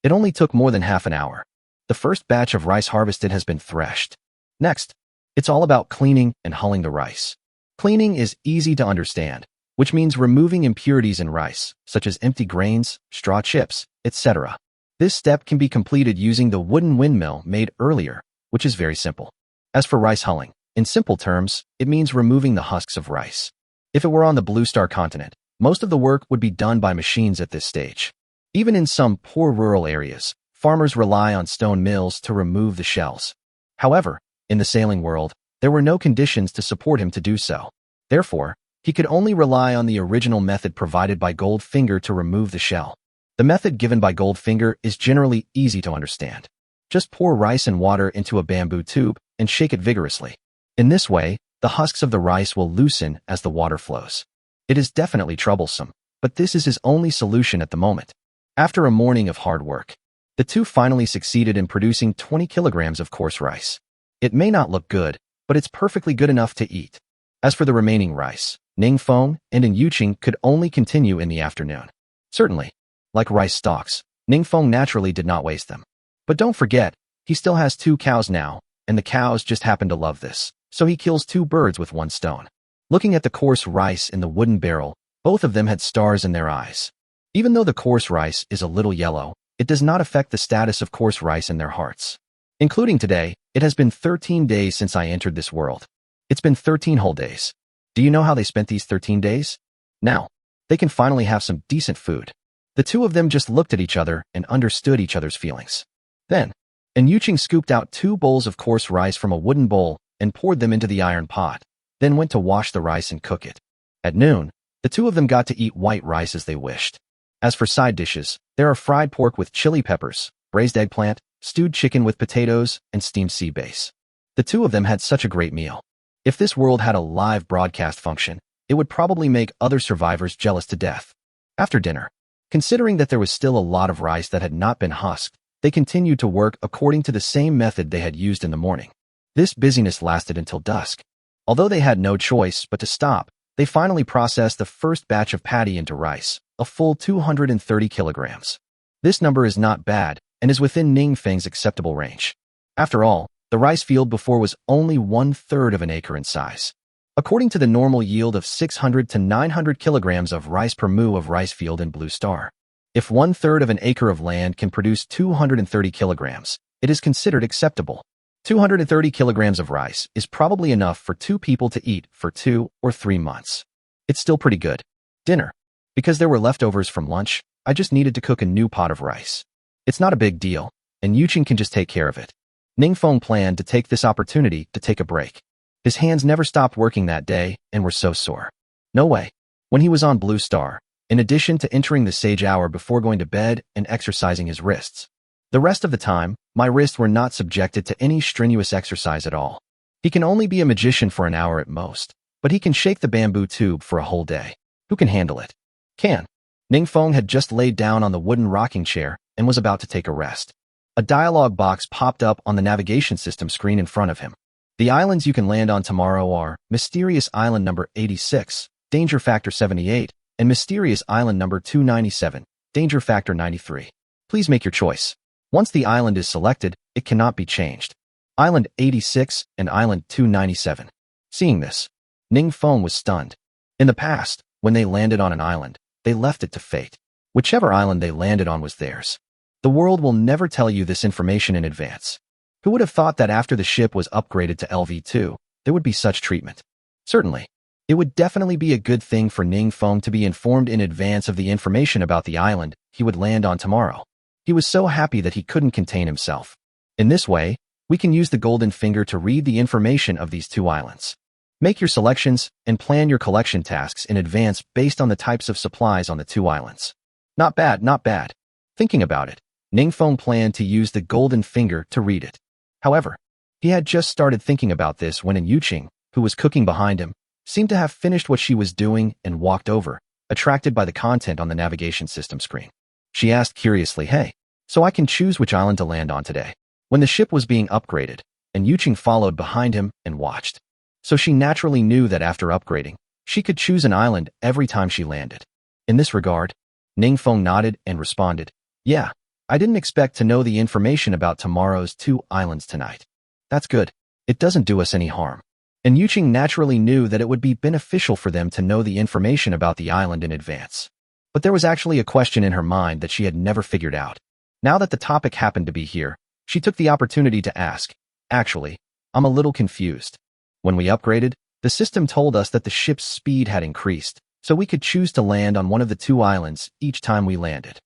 It only took more than half an hour. The first batch of rice harvested has been threshed. Next, it's all about cleaning and hulling the rice. Cleaning is easy to understand, which means removing impurities in rice, such as empty grains, straw chips, etc. This step can be completed using the wooden windmill made earlier, which is very simple. As for rice hulling, in simple terms, it means removing the husks of rice. If it were on the Blue Star continent, most of the work would be done by machines at this stage. Even in some poor rural areas, farmers rely on stone mills to remove the shells. However, in the sailing world, there were no conditions to support him to do so. Therefore, he could only rely on the original method provided by Goldfinger to remove the shell. The method given by Goldfinger is generally easy to understand. Just pour rice and water into a bamboo tube and shake it vigorously. In this way, the husks of the rice will loosen as the water flows. It is definitely troublesome, but this is his only solution at the moment. After a morning of hard work, the two finally succeeded in producing 20 kilograms of coarse rice. It may not look good, but it's perfectly good enough to eat. As for the remaining rice, Ningfeng and Yuqing could only continue in the afternoon. Certainly, like rice stalks, Ningfeng naturally did not waste them. But don't forget, he still has 2 cows now, and the cows just happen to love this, so he kills 2 birds with 1 stone. Looking at the coarse rice in the wooden barrel, both of them had stars in their eyes. Even though the coarse rice is a little yellow, it does not affect the status of coarse rice in their hearts. Including today, it has been 13 days since I entered this world. It's been 13 whole days. Do you know how they spent these 13 days? Now, they can finally have some decent food. The two of them just looked at each other and understood each other's feelings. Then, Yuqing scooped out 2 bowls of coarse rice from a wooden bowl and poured them into the iron pot, then went to wash the rice and cook it. At noon, the two of them got to eat white rice as they wished. As for side dishes, there are fried pork with chili peppers, braised eggplant, stewed chicken with potatoes, and steamed sea bass. The two of them had such a great meal. If this world had a live broadcast function, it would probably make other survivors jealous to death. After dinner, considering that there was still a lot of rice that had not been husked, they continued to work according to the same method they had used in the morning. This busyness lasted until dusk. Although they had no choice but to stop, they finally processed the first batch of paddy into rice, a full 230 kilograms. This number is not bad and is within Ningfeng's acceptable range. After all, the rice field before was only 1/3 of an acre in size. According to the normal yield of 600 to 900 kilograms of rice per mu of rice field in Blue Star. If 1/3 of an acre of land can produce 230 kilograms, it is considered acceptable. 230 kilograms of rice is probably enough for 2 people to eat for 2 or 3 months. It's still pretty good. Dinner. Because there were leftovers from lunch, I just needed to cook a new pot of rice. It's not a big deal, and Yuqing can just take care of it. Ningfeng planned to take this opportunity to take a break. His hands never stopped working that day and were so sore. No way. When he was on Blue Star, in addition to entering the sage hour before going to bed and exercising his wrists, the rest of the time, my wrists were not subjected to any strenuous exercise at all. He can only be a magician for an hour at most, but he can shake the bamboo tube for a whole day. Who can handle it? Can. Ningfeng had just laid down on the wooden rocking chair and was about to take a rest. A dialog box popped up on the navigation system screen in front of him. The islands you can land on tomorrow are Mysterious Island number 86, Danger Factor 78, and Mysterious Island number 297, Danger Factor 93. Please make your choice. Once the island is selected, it cannot be changed. Island 86 and Island 297. Seeing this, Ningfeng was stunned. In the past, when they landed on an island, they left it to fate. Whichever island they landed on was theirs. The world will never tell you this information in advance. Who would have thought that after the ship was upgraded to Lv.2, there would be such treatment? Certainly, it would definitely be a good thing for Ningfeng to be informed in advance of the information about the island he would land on tomorrow. He was so happy that he couldn't contain himself. In this way, we can use the golden finger to read the information of these 2 islands. Make your selections and plan your collection tasks in advance based on the types of supplies on the 2 islands. Not bad, not bad. Thinking about it, Ningfeng planned to use the golden finger to read it. However, he had just started thinking about this when Yuqing, who was cooking behind him, seemed to have finished what she was doing and walked over, attracted by the content on the navigation system screen. She asked curiously, "Hey, so I can choose which island to land on today?" When the ship was being upgraded, Yuqing followed behind him and watched. So she naturally knew that after upgrading, she could choose an island every time she landed. In this regard, Ningfeng nodded and responded, "Yeah, I didn't expect to know the information about tomorrow's 2 islands tonight. That's good. It doesn't do us any harm. and Yuqing naturally knew that it would be beneficial for them to know the information about the island in advance. But there was actually a question in her mind that she had never figured out. Now that the topic happened to be here, she took the opportunity to ask, "Actually, I'm a little confused. When we upgraded, the system told us that the ship's speed had increased, so we could choose to land on one of the two islands each time we landed.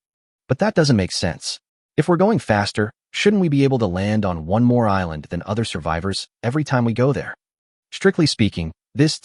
But that doesn't make sense. If we're going faster, shouldn't we be able to land on one more island than other survivors every time we go there?" Strictly speaking, this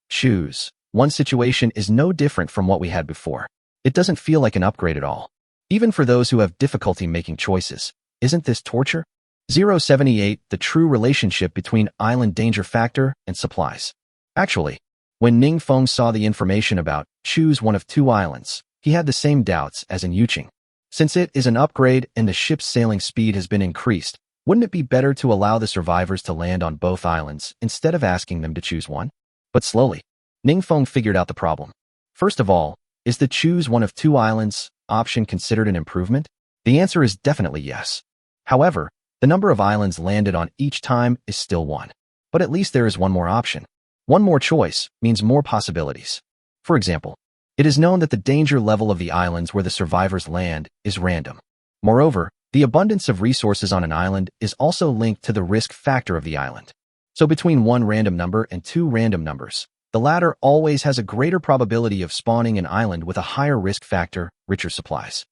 choose one situation is no different from what we had before. It doesn't feel like an upgrade at all. Even for those who have difficulty making choices, isn't this torture? 078. The true relationship between island danger factor and supplies. Actually, when Ningfeng saw the information about choose one of two islands, he had the same doubts as in Yuqing. Since it is an upgrade and the ship's sailing speed has been increased, wouldn't it be better to allow the survivors to land on both islands instead of asking them to choose one? But slowly, Ningfeng figured out the problem. First of all, is the choose one of two islands option considered an improvement? The answer is definitely yes. However, the number of islands landed on each time is still one. But at least there is one more option. One more choice means more possibilities. For example, it is known that the danger level of the islands where the survivors land is random. Moreover, the abundance of resources on an island is also linked to the risk factor of the island. So between one random number and two random numbers, the latter always has a greater probability of spawning an island with a higher risk factor, richer supplies.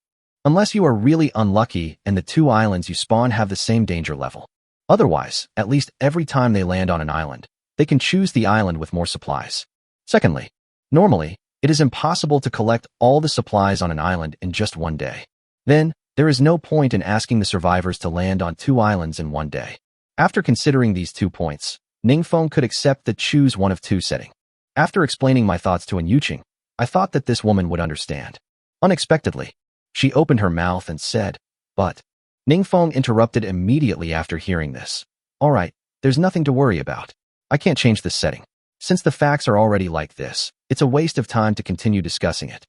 Unless you are really unlucky and the two islands you spawn have the same danger level. Otherwise, at least every time they land on an island, they can choose the island with more supplies. Secondly, normally, it is impossible to collect all the supplies on an island in just one day. Then, there is no point in asking the survivors to land on two islands in one day. After considering these 2 points, Ningfeng could accept the choose one of two setting. After explaining my thoughts to Yuqing, I thought that this woman would understand. Unexpectedly, she opened her mouth and said, "But..." Ningfeng interrupted immediately after hearing this. "All right, there's nothing to worry about. I can't change this setting. Since the facts are already like this, it's a waste of time to continue discussing it.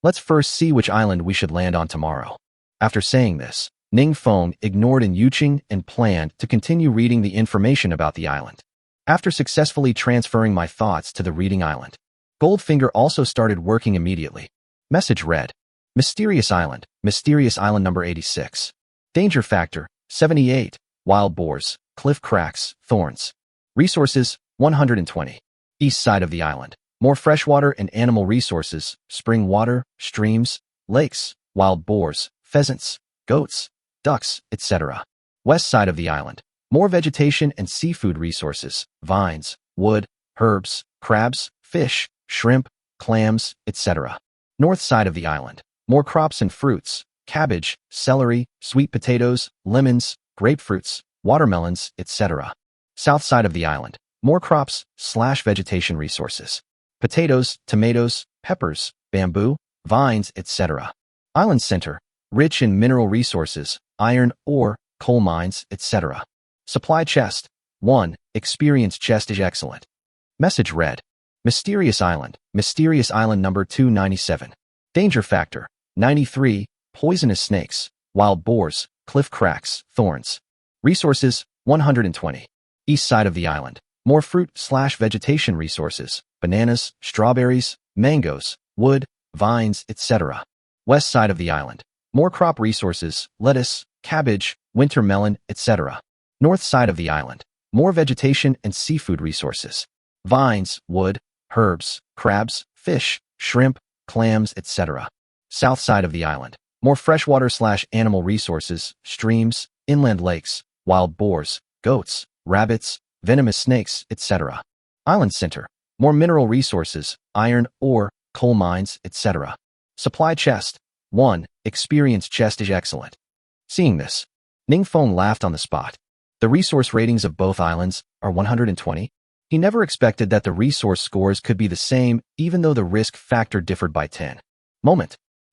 Let's first see which island we should land on tomorrow." After saying this, Ningfeng ignored Yuqing and planned to continue reading the information about the island. After successfully transferring my thoughts to the reading island, Goldfinger also started working immediately. Message read, Mysterious Island number 86. Danger factor, 78, wild boars, cliff cracks, thorns. Resources, 120. East side of the island, more freshwater and animal resources, spring water, streams, lakes, wild boars, pheasants, goats, ducks, etc. West side of the island, more vegetation and seafood resources, vines, wood, herbs, crabs, fish, shrimp, clams, etc. North side of the island, more crops and fruits, cabbage, celery, sweet potatoes, lemons, grapefruits, watermelons, etc. South side of the island, more crops/vegetation resources, potatoes, tomatoes, peppers, bamboo, vines, etc. Island center, rich in mineral resources, iron, ore, coal mines, etc. Supply chest, 1, experience chest is excellent. Message read, Mysterious Island number 297. Danger factor, 93, poisonous snakes, wild boars, cliff cracks, thorns. Resources, 120. East side of the island, more fruit/vegetation resources, bananas, strawberries, mangoes, wood, vines, etc. West side of the island, more crop resources, lettuce, cabbage, winter melon, etc. North side of the island, more vegetation and seafood resources, vines, wood, herbs, crabs, fish, shrimp, clams, etc. South side of the island, more freshwater/animal resources, streams, inland lakes, wild boars, goats, rabbits, venomous snakes, etc. Island center, more mineral resources, iron, ore, coal mines, etc. Supply chest, 1, experience chest is excellent. Seeing this, Ningfeng laughed on the spot. The resource ratings of both islands are 120. He never expected that the resource scores could be the same even though the risk factor differed by 10.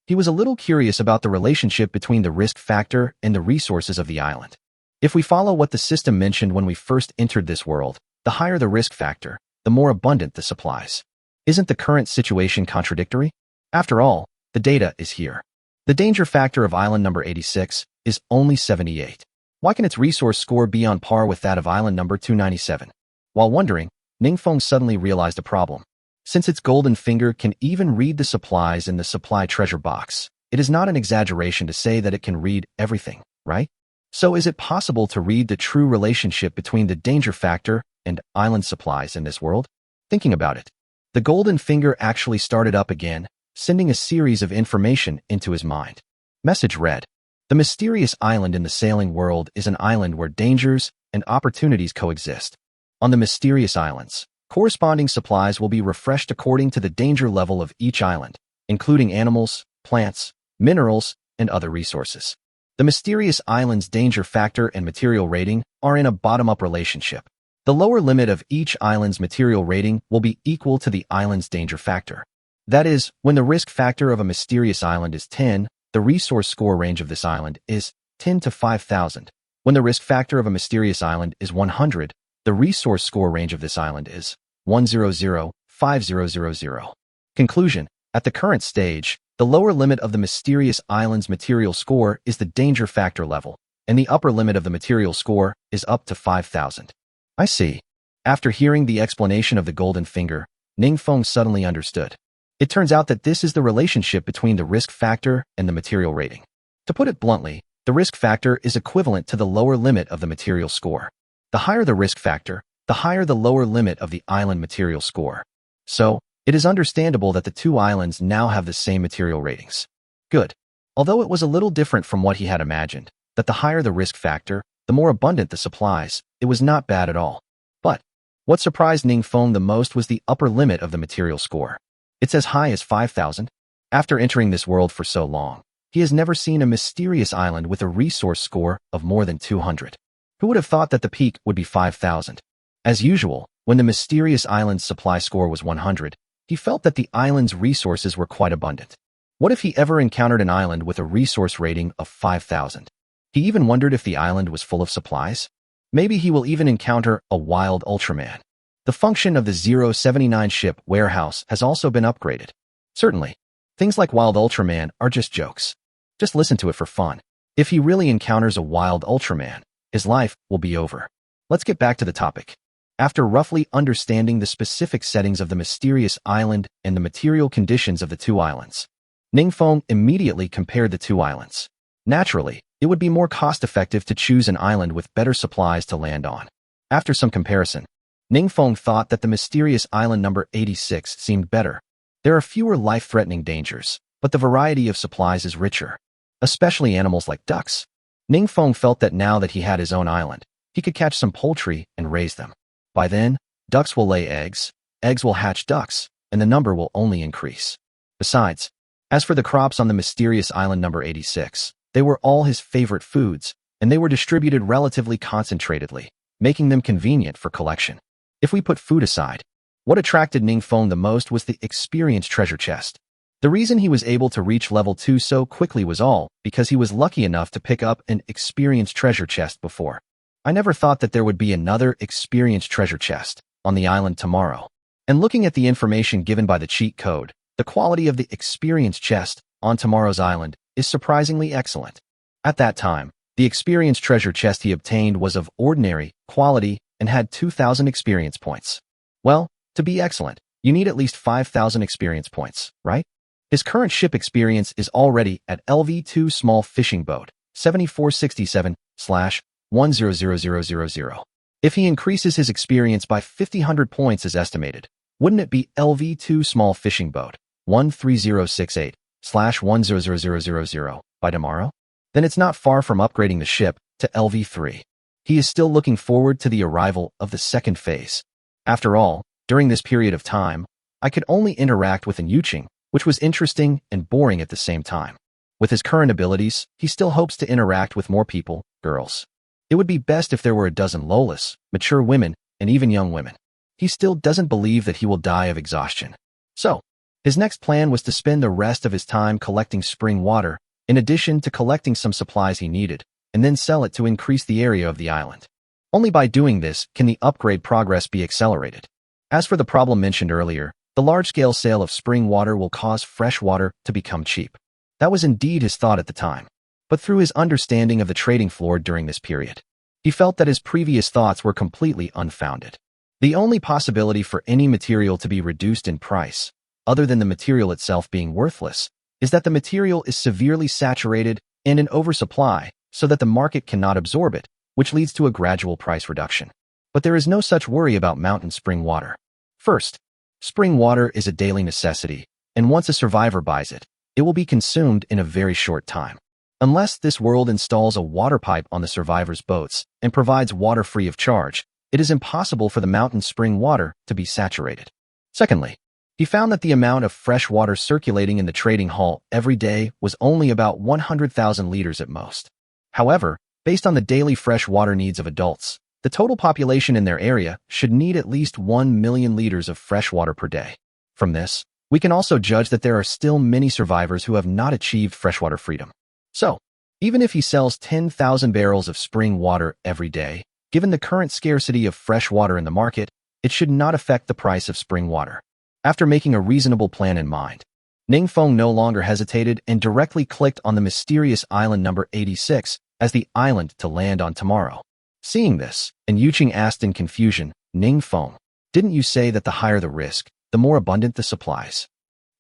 He was a little curious about the relationship between the risk factor and the resources of the island. If we follow what the system mentioned when we first entered this world, the higher the risk factor, the more abundant the supplies. Isn't the current situation contradictory? After all, the data is here. The danger factor of island number 86 is only 78. Why can its resource score be on par with that of island number 297? While wondering, Ningfeng suddenly realized a problem. Since its golden finger can even read the supplies in the supply treasure box, it is not an exaggeration to say that it can read everything, right? So is it possible to read the true relationship between the danger factor and island supplies in this world? Thinking about it, the golden finger actually started up again, sending a series of information into his mind. Message read: the mysterious island in the sailing world is an island where dangers and opportunities coexist. On the mysterious islands, corresponding supplies will be refreshed according to the danger level of each island, including animals, plants, minerals, and other resources. The mysterious island's danger factor and material rating are in a bottom-up relationship. The lower limit of each island's material rating will be equal to the island's danger factor. That is, when the risk factor of a mysterious island is 10, the resource score range of this island is 10 to 5,000. When the risk factor of a mysterious island is 100, the resource score range of this island is 100-5000. Conclusion: at the current stage, the lower limit of the mysterious island's material score is the danger factor level, and the upper limit of the material score is up to 5,000. I see. After hearing the explanation of the golden finger, Ningfeng suddenly understood. It turns out that this is the relationship between the risk factor and the material rating. To put it bluntly, the risk factor is equivalent to the lower limit of the material score. The higher the risk factor, the higher the lower limit of the island material score. So, it is understandable that the two islands now have the same material ratings. Good. Although it was a little different from what he had imagined, that the higher the risk factor, the more abundant the supplies, it was not bad at all. But what surprised Ningfeng the most was the upper limit of the material score. It's as high as 5,000. After entering this world for so long, he has never seen a mysterious island with a resource score of more than 200. Who would have thought that the peak would be 5,000? As usual, when the mysterious island's supply score was 100, he felt that the island's resources were quite abundant. What if he ever encountered an island with a resource rating of 5,000? He even wondered if the island was full of supplies. Maybe he will even encounter a wild Ultraman. The function of the 079 ship warehouse has also been upgraded. Certainly, things like wild Ultraman are just jokes. Just listen to it for fun. If he really encounters a wild Ultraman, his life will be over. Let's get back to the topic. After roughly understanding the specific settings of the mysterious island and the material conditions of the two islands, Ningfeng immediately compared the two islands. Naturally, it would be more cost-effective to choose an island with better supplies to land on. After some comparison, Ningfeng thought that the mysterious island number 86 seemed better. There are fewer life-threatening dangers, but the variety of supplies is richer, especially animals like ducks. Ningfeng felt that now that he had his own island, he could catch some poultry and raise them. By then, ducks will lay eggs, eggs will hatch ducks, and the number will only increase. Besides, as for the crops on the mysterious island number 86, they were all his favorite foods, and they were distributed relatively concentratedly, making them convenient for collection. If we put food aside, what attracted Ningfeng the most was the experience treasure chest. The reason he was able to reach level 2 so quickly was all because he was lucky enough to pick up an experience treasure chest before. I never thought that there would be another experience treasure chest on the island tomorrow. And looking at the information given by the cheat code, the quality of the experience chest on tomorrow's island is surprisingly excellent. At that time, the experience treasure chest he obtained was of ordinary quality and had 2,000 experience points. Well, to be excellent, you need at least 5,000 experience points, right? His current ship experience is already at Lv.2 small fishing boat, 7467/100000. If he increases his experience by 5,000 points as estimated, wouldn't it be Lv.2 small fishing boat, 13068/100000 by tomorrow? Then it's not far from upgrading the ship to Lv.3. He is still looking forward to the arrival of the second phase. After all, during this period of time, I could only interact with an Yuching, which was interesting and boring at the same time. With his current abilities, he still hopes to interact with more people, girls. It would be best if there were a dozen Lolas, mature women, and even young women. He still doesn't believe that he will die of exhaustion. So, his next plan was to spend the rest of his time collecting spring water, in addition to collecting some supplies he needed, and then sell it to increase the area of the island. Only by doing this can the upgrade progress be accelerated. As for the problem mentioned earlier, the large-scale sale of spring water will cause fresh water to become cheap. That was indeed his thought at the time. But through his understanding of the trading floor during this period, he felt that his previous thoughts were completely unfounded. The only possibility for any material to be reduced in price, other than the material itself being worthless, is that the material is severely saturated and in oversupply so that the market cannot absorb it, which leads to a gradual price reduction. But there is no such worry about mountain spring water. First, spring water is a daily necessity, and once a survivor buys it, it will be consumed in a very short time. Unless this world installs a water pipe on the survivors' boats and provides water free of charge, it is impossible for the mountain spring water to be saturated. Secondly, he found that the amount of fresh water circulating in the trading hall every day was only about 100,000 liters at most. However, based on the daily fresh water needs of adults, the total population in their area should need at least 1 million liters of fresh water per day. From this, we can also judge that there are still many survivors who have not achieved freshwater freedom. So, even if he sells 10,000 barrels of spring water every day, given the current scarcity of fresh water in the market, it should not affect the price of spring water. After making a reasonable plan in mind, Ningfeng no longer hesitated and directly clicked on the mysterious island number 86 as the island to land on tomorrow. Seeing this, and Yuqing asked in confusion, Ningfeng, didn't you say that the higher the risk, the more abundant the supplies?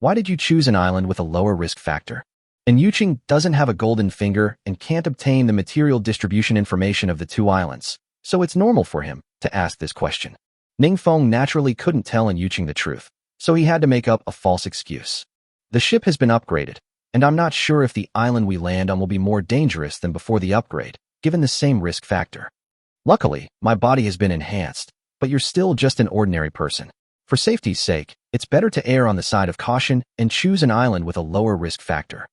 Why did you choose an island with a lower risk factor? And Yuqing doesn't have a golden finger and can't obtain the material distribution information of the two islands, so it's normal for him to ask this question. Ningfeng naturally couldn't tell Yuqing the truth, so he had to make up a false excuse. The ship has been upgraded, and I'm not sure if the island we land on will be more dangerous than before the upgrade, given the same risk factor. Luckily, my body has been enhanced, but you're still just an ordinary person. For safety's sake, it's better to err on the side of caution and choose an island with a lower risk factor.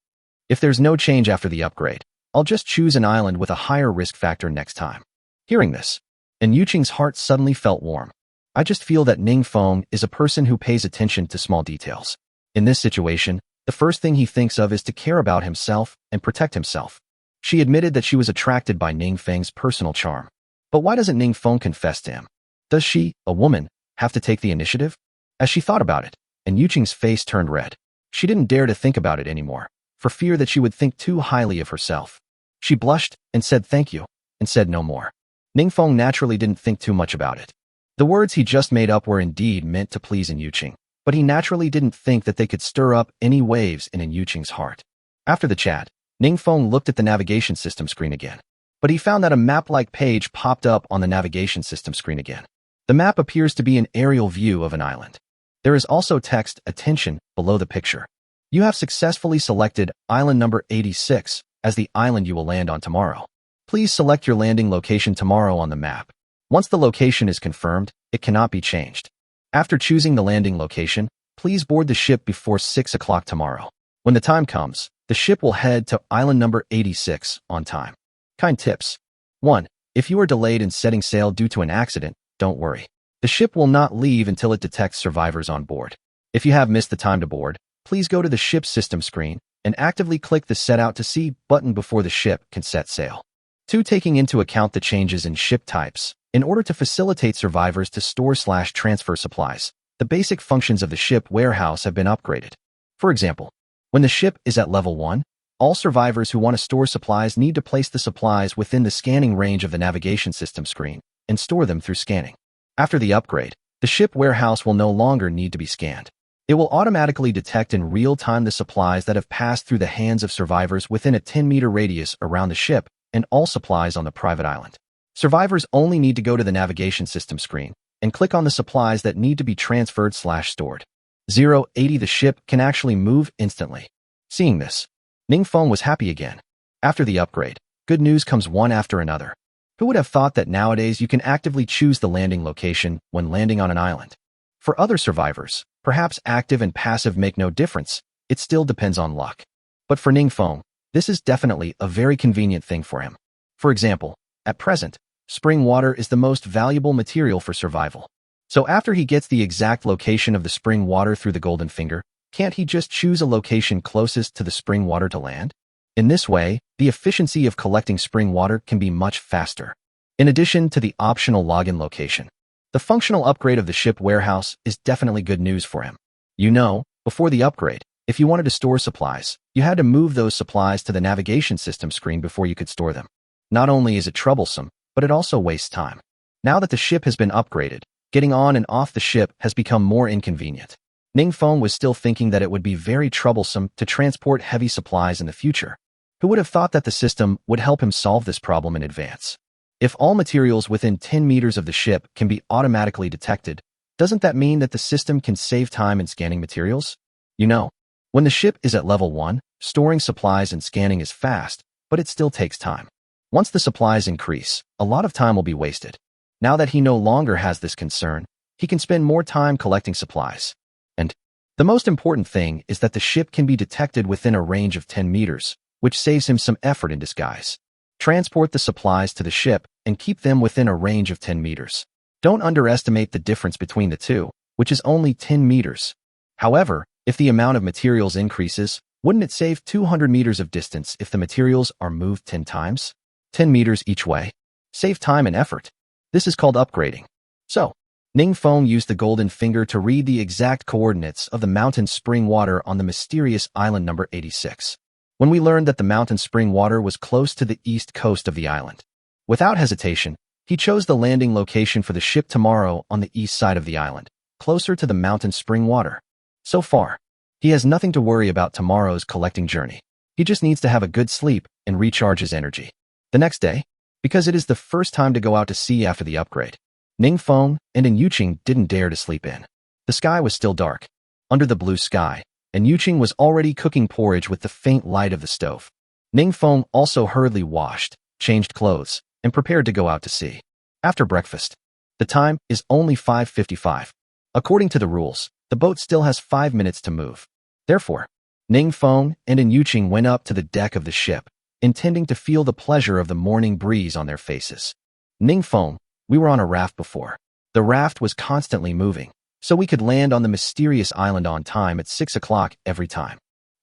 If there's no change after the upgrade, I'll just choose an island with a higher risk factor next time. Hearing this, and Yuqing's heart suddenly felt warm. I just feel that Ningfeng is a person who pays attention to small details. In this situation, the first thing he thinks of is to care about himself and protect himself. She admitted that she was attracted by Ningfeng's personal charm. But why doesn't Ningfeng confess to him? Does she, a woman, have to take the initiative? As she thought about it, and Yuqing's face turned red, she didn't dare to think about it anymore, for fear that she would think too highly of herself. She blushed and said thank you, and said no more. Ningfeng naturally didn't think too much about it. The words he just made up were indeed meant to please Yuqing, but he naturally didn't think that they could stir up any waves in Yuqing's heart. After the chat, Ningfeng looked at the navigation system screen again, but he found that a map-like page popped up on the navigation system screen again. The map appears to be an aerial view of an island. There is also text, attention, below the picture. You have successfully selected island number 86 as the island you will land on tomorrow. Please select your landing location tomorrow on the map. Once the location is confirmed, it cannot be changed. After choosing the landing location, please board the ship before 6 o'clock tomorrow. When the time comes, the ship will head to island number 86 on time. Kind tips. 1. If you are delayed in setting sail due to an accident, don't worry. The ship will not leave until it detects survivors on board. If you have missed the time to board, please go to the ship's system screen and actively click the Set Out to Sea button before the ship can set sail. 2. Taking into account the changes in ship types, in order to facilitate survivors to store/transfer supplies, the basic functions of the ship warehouse have been upgraded. For example, when the ship is at level 1, all survivors who want to store supplies need to place the supplies within the scanning range of the navigation system screen and store them through scanning. After the upgrade, the ship warehouse will no longer need to be scanned. It will automatically detect in real time the supplies that have passed through the hands of survivors within a 10-meter radius around the ship and all supplies on the private island. Survivors only need to go to the navigation system screen and click on the supplies that need to be transferred/stored. 080 The ship can actually move instantly. Seeing this, Ningfeng was happy again. After the upgrade, good news comes one after another. Who would have thought that nowadays you can actively choose the landing location when landing on an island? For other survivors, perhaps active and passive make no difference, it still depends on luck. But for Ningfeng, this is definitely a very convenient thing for him. For example, at present, spring water is the most valuable material for survival. So after he gets the exact location of the spring water through the golden finger, can't he just choose a location closest to the spring water to land? In this way, the efficiency of collecting spring water can be much faster. In addition to the optional login location, the functional upgrade of the ship warehouse is definitely good news for him. You know, before the upgrade, if you wanted to store supplies, you had to move those supplies to the navigation system screen before you could store them. Not only is it troublesome, but it also wastes time. Now that the ship has been upgraded, Getting on and off the ship has become more inconvenient. Ning Feng was still thinking that it would be very troublesome to transport heavy supplies in the future. Who would have thought that the system would help him solve this problem in advance? If all materials within 10 meters of the ship can be automatically detected, doesn't that mean that the system can save time in scanning materials? You know, when the ship is at level 1, storing supplies and scanning is fast, but it still takes time. Once the supplies increase, a lot of time will be wasted. Now that he no longer has this concern, he can spend more time collecting supplies. And the most important thing is that the ship can be detected within a range of 10 meters, which saves him some effort in disguise. Transport the supplies to the ship and keep them within a range of 10 meters. Don't underestimate the difference between the two, which is only 10 meters. However, if the amount of materials increases, wouldn't it save 200 meters of distance if the materials are moved 10 times? 10 meters each way. Save time and effort. This is called upgrading. So, Ning Feng used the golden finger to read the exact coordinates of the mountain spring water on the mysterious island number 86. When we learned that the mountain spring water was close to the east coast of the island. Without hesitation, he chose the landing location for the ship tomorrow on the east side of the island, closer to the mountain spring water. So far, he has nothing to worry about tomorrow's collecting journey. He just needs to have a good sleep and recharge his energy. The next day, because it is the first time to go out to sea after the upgrade, Ning Feng and Yuqing didn't dare to sleep in. The sky was still dark, under the blue sky, and Yuqing was already cooking porridge with the faint light of the stove. Ning Feng also hurriedly washed, changed clothes, and prepared to go out to sea. After breakfast, the time is only 5:55. According to the rules, the boat still has 5 minutes to move. Therefore, Ning Feng and Yuqing went up to the deck of the ship, intending to feel the pleasure of the morning breeze on their faces. Ning Feng, we were on a raft before. The raft was constantly moving, so we could land on the mysterious island on time at 6 o'clock every time.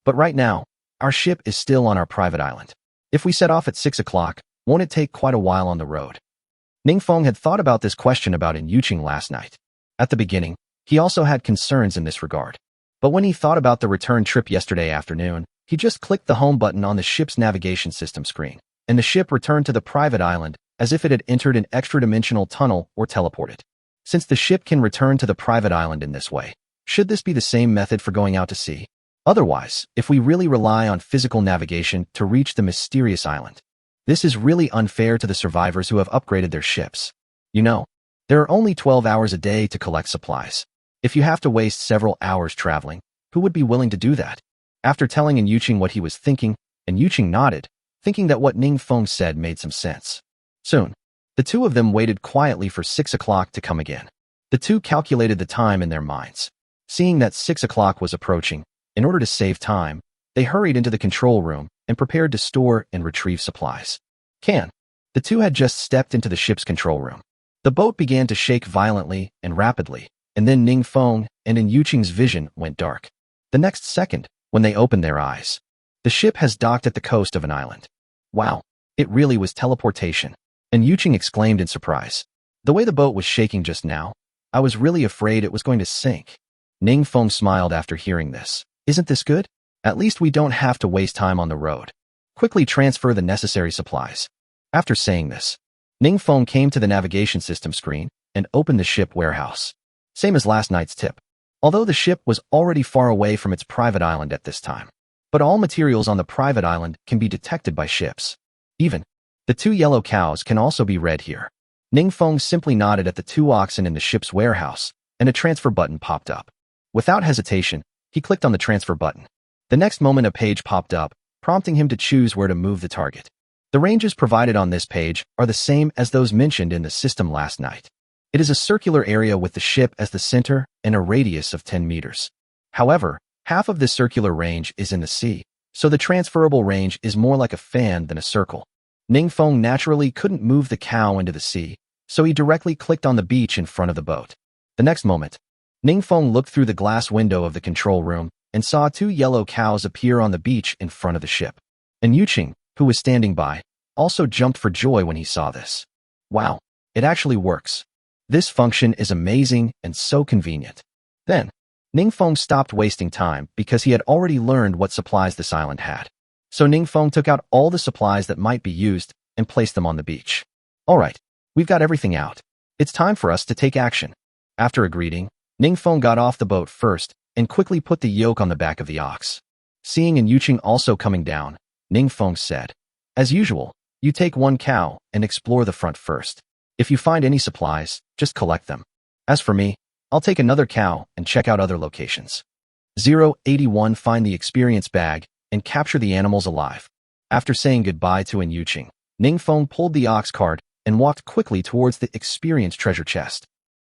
But right now, our ship is still on our private island. If we set off at 6 o'clock, won't it take quite a while on the road? Ning Feng had thought about this question about Yuqing last night. At the beginning, he also had concerns in this regard. But when he thought about the return trip yesterday afternoon, he just clicked the home button on the ship's navigation system screen, and the ship returned to the private island as if it had entered an extra-dimensional tunnel or teleported. Since the ship can return to the private island in this way, should this be the same method for going out to sea? Otherwise, if we really rely on physical navigation to reach the mysterious island, this is really unfair to the survivors who have upgraded their ships. You know, there are only 12 hours a day to collect supplies. If you have to waste several hours traveling, who would be willing to do that? After telling Yuqing what he was thinking, Yuqing nodded, thinking that what Ning Feng said made some sense. Soon, the two of them waited quietly for 6 o'clock to come again. The two calculated the time in their minds. Seeing that 6 o'clock was approaching, in order to save time, they hurried into the control room and prepared to store and retrieve supplies. The two had just stepped into the ship's control room. The boat began to shake violently and rapidly, and then Ning Feng and Yuqing's vision went dark. The next second, when they opened their eyes, the ship has docked at the coast of an island. Wow, it really was teleportation. And Yuqing exclaimed in surprise. The way the boat was shaking just now, I was really afraid it was going to sink. Ning Feng smiled after hearing this. Isn't this good? At least we don't have to waste time on the road. Quickly transfer the necessary supplies. After saying this, Ning Feng came to the navigation system screen and opened the ship warehouse. Same as last night's tip. Although the ship was already far away from its private island at this time, but all materials on the private island can be detected by ships. Even the 2 yellow cows can also be read here. Ning Feng simply nodded at the 2 oxen in the ship's warehouse, and a transfer button popped up. Without hesitation, he clicked on the transfer button. The next moment a page popped up, prompting him to choose where to move the target. The ranges provided on this page are the same as those mentioned in the system last night. It is a circular area with the ship as the center and a radius of 10 meters. However, half of this circular range is in the sea, so the transferable range is more like a fan than a circle. Ning Feng naturally couldn't move the cow into the sea, so he directly clicked on the beach in front of the boat. The next moment, Ning Feng looked through the glass window of the control room and saw 2 yellow cows appear on the beach in front of the ship. And Yuqing, who was standing by, also jumped for joy when he saw this. Wow, it actually works. This function is amazing and so convenient. Then, Ning Feng stopped wasting time because he had already learned what supplies this island had. So Ning Feng took out all the supplies that might be used and placed them on the beach. All right, we've got everything out. It's time for us to take action. After agreeing, Ningfeng got off the boat first and quickly put the yoke on the back of the ox. Seeing and Yuqing also coming down, Ningfeng said, "As usual, you take one cow and explore the front first. If you find any supplies, just collect them. As for me, I'll take another cow and check out other locations." 081 Find the experience bag and capture the animals alive. After saying goodbye to An Yuqing, Ningfeng pulled the ox cart and walked quickly towards the experience treasure chest.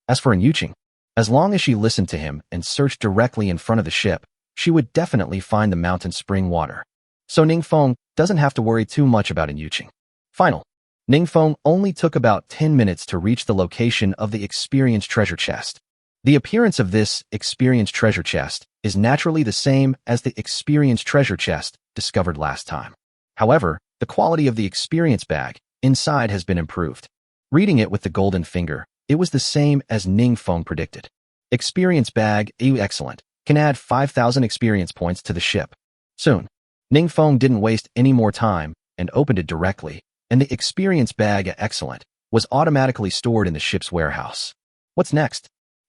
As for An Yuqing, as long as she listened to him and searched directly in front of the ship, she would definitely find the mountain spring water. So Ningfeng doesn't have to worry too much about An Yuqing. Final. Ningfeng only took about 10 minutes to reach the location of the experience treasure chest. The appearance of this experience treasure chest is naturally the same as the experience treasure chest discovered last time. However, the quality of the experience bag inside has been improved. Reading it with the golden finger, it was the same as Ningfeng predicted. Experience bag, excellent, can add 5,000 experience points to the ship. Soon, Ningfeng didn't waste any more time and opened it directly, and the experience bag, excellent, was automatically stored in the ship's warehouse. What's next?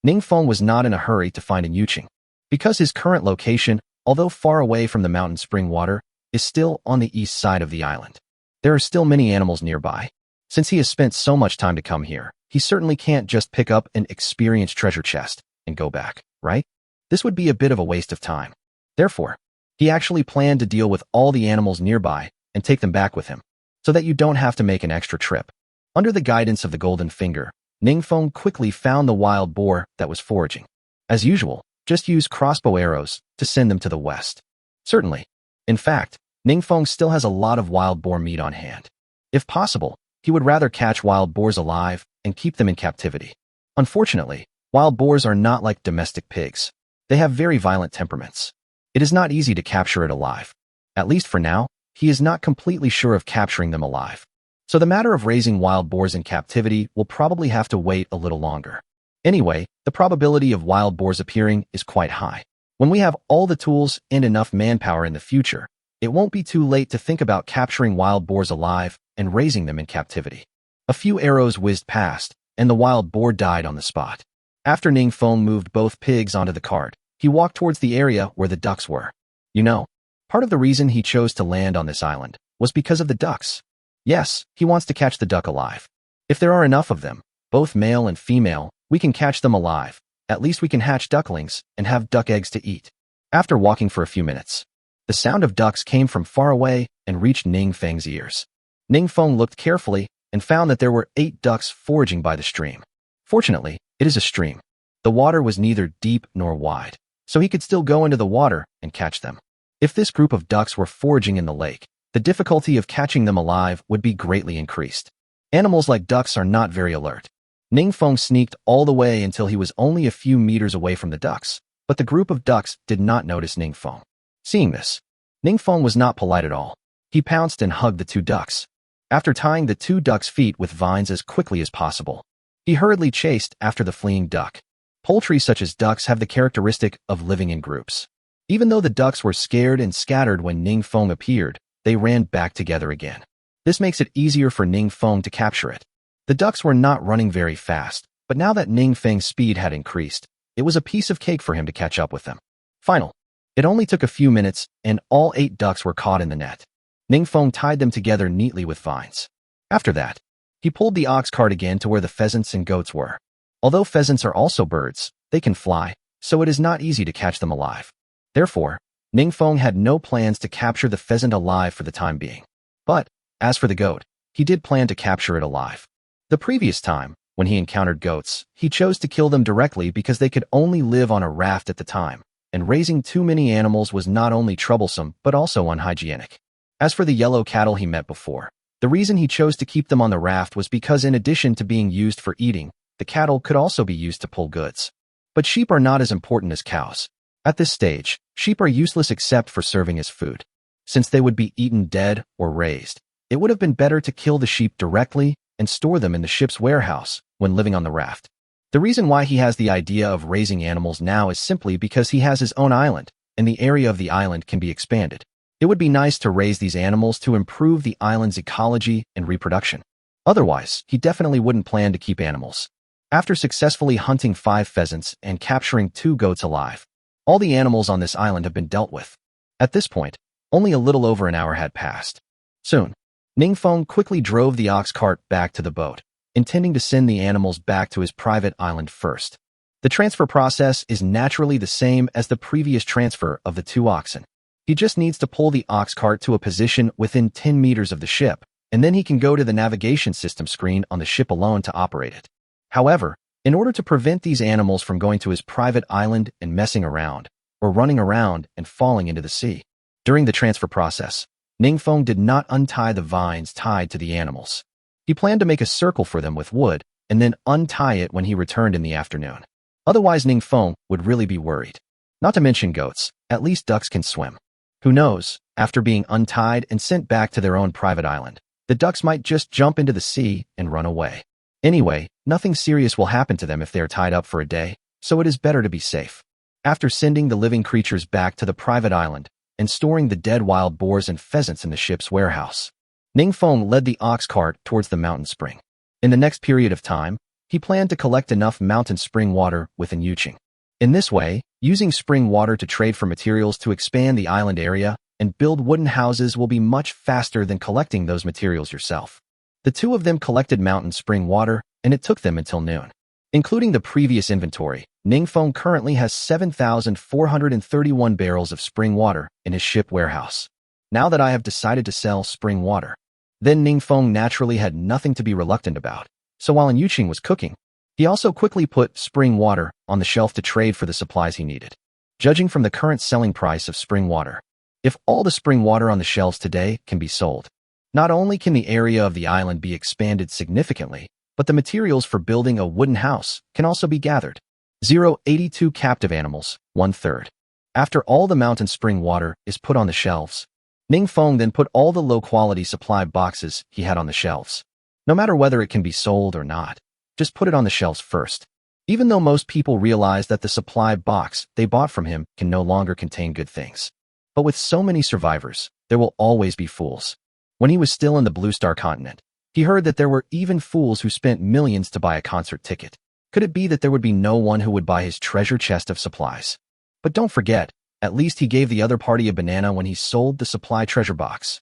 Ningfeng was not in a hurry to find An Yuqing, because his current location, although far away from the mountain spring water, is still on the east side of the island. There are still many animals nearby. Since he has spent so much time to come here, he certainly can't just pick up an experience treasure chest and go back, right? This would be a bit of a waste of time. Therefore, he actually planned to deal with all the animals nearby and take them back with him, so that you don't have to make an extra trip. Under the guidance of the golden finger, Ningfeng quickly found the wild boar that was foraging. As usual, just use crossbow arrows to send them to the west. Certainly. In fact, Ningfeng still has a lot of wild boar meat on hand. If possible, he would rather catch wild boars alive and keep them in captivity. Unfortunately, wild boars are not like domestic pigs. They have very violent temperaments. It is not easy to capture it alive. At least for now, he is not completely sure of capturing them alive. So the matter of raising wild boars in captivity will probably have to wait a little longer. Anyway, the probability of wild boars appearing is quite high. When we have all the tools and enough manpower in the future, it won't be too late to think about capturing wild boars alive and raising them in captivity. A few arrows whizzed past, and the wild boar died on the spot. After Ningfeng moved both pigs onto the cart, he walked towards the area where the ducks were. You know, part of the reason he chose to land on this island was because of the ducks. Yes, he wants to catch the duck alive. If there are enough of them, both male and female, we can catch them alive. At least we can hatch ducklings and have duck eggs to eat. After walking for a few minutes, the sound of ducks came from far away and reached Ningfeng's ears. Ningfeng looked carefully and found that there were 8 ducks foraging by the stream. Fortunately, it is a stream. The water was neither deep nor wide, so he could still go into the water and catch them. If this group of ducks were foraging in the lake, the difficulty of catching them alive would be greatly increased. Animals like ducks are not very alert. Ningfeng sneaked all the way until he was only a few meters away from the ducks, but the group of ducks did not notice Ningfeng. Seeing this, Ningfeng was not polite at all. He pounced and hugged the 2 ducks. After tying the 2 ducks' feet with vines as quickly as possible, he hurriedly chased after the fleeing duck. Poultry such as ducks have the characteristic of living in groups. Even though the ducks were scared and scattered when Ningfeng appeared, they ran back together again. This makes it easier for Ningfeng to capture it. The ducks were not running very fast, but now that Ningfeng's speed had increased, it was a piece of cake for him to catch up with them. Final. It only took a few minutes, and all 8 ducks were caught in the net. Ningfeng tied them together neatly with vines. After that, he pulled the ox cart again to where the pheasants and goats were. Although pheasants are also birds, they can fly, so it is not easy to catch them alive. Therefore, Ningfeng had no plans to capture the pheasant alive for the time being. But, as for the goat, he did plan to capture it alive. The previous time, when he encountered goats, he chose to kill them directly because they could only live on a raft at the time, and raising too many animals was not only troublesome but also unhygienic. As for the yellow cattle he met before, the reason he chose to keep them on the raft was because in addition to being used for eating, the cattle could also be used to pull goods. But sheep are not as important as cows. At this stage, sheep are useless except for serving as food. Since they would be eaten dead or raised, it would have been better to kill the sheep directly and store them in the ship's warehouse when living on the raft. The reason why he has the idea of raising animals now is simply because he has his own island, and the area of the island can be expanded. It would be nice to raise these animals to improve the island's ecology and reproduction. Otherwise, he definitely wouldn't plan to keep animals. After successfully hunting 5 pheasants and capturing 2 goats alive, all the animals on this island have been dealt with. At this point, only a little over an hour had passed. Soon, Ningfeng quickly drove the ox cart back to the boat, intending to send the animals back to his private island first. The transfer process is naturally the same as the previous transfer of the 2 oxen. He just needs to pull the ox cart to a position within 10 meters of the ship, and then he can go to the navigation system screen on the ship alone to operate it. However, in order to prevent these animals from going to his private island and messing around, or running around and falling into the sea, during the transfer process, Ningfeng did not untie the vines tied to the animals. He planned to make a circle for them with wood and then untie it when he returned in the afternoon. Otherwise, Ningfeng would really be worried. Not to mention goats, at least ducks can swim. Who knows, after being untied and sent back to their own private island, the ducks might just jump into the sea and run away. Anyway, nothing serious will happen to them if they are tied up for a day, so it is better to be safe. After sending the living creatures back to the private island and storing the dead wild boars and pheasants in the ship's warehouse, Ningfeng led the ox cart towards the mountain spring. In the next period of time, he planned to collect enough mountain spring water within Yuqing. In this way, using spring water to trade for materials to expand the island area and build wooden houses will be much faster than collecting those materials yourself. The 2 of them collected mountain spring water, and it took them until noon. Including the previous inventory, Ningfeng currently has 7,431 barrels of spring water in his ship warehouse. Now that I have decided to sell spring water, then Ningfeng naturally had nothing to be reluctant about. So while Yuqing was cooking, he also quickly put spring water on the shelf to trade for the supplies he needed. Judging from the current selling price of spring water, if all the spring water on the shelves today can be sold, not only can the area of the island be expanded significantly, but the materials for building a wooden house can also be gathered. 082 captive animals, 1/3. After all the mountain spring water is put on the shelves, Ningfeng then put all the low-quality supply boxes he had on the shelves. No matter whether it can be sold or not, just put it on the shelves first. Even though most people realize that the supply box they bought from him can no longer contain good things. But with so many survivors, there will always be fools. When he was still in the Blue Star continent, he heard that there were even fools who spent millions to buy a concert ticket. Could it be that there would be no one who would buy his treasure chest of supplies? But don't forget, at least he gave the other party a banana when he sold the supply treasure box.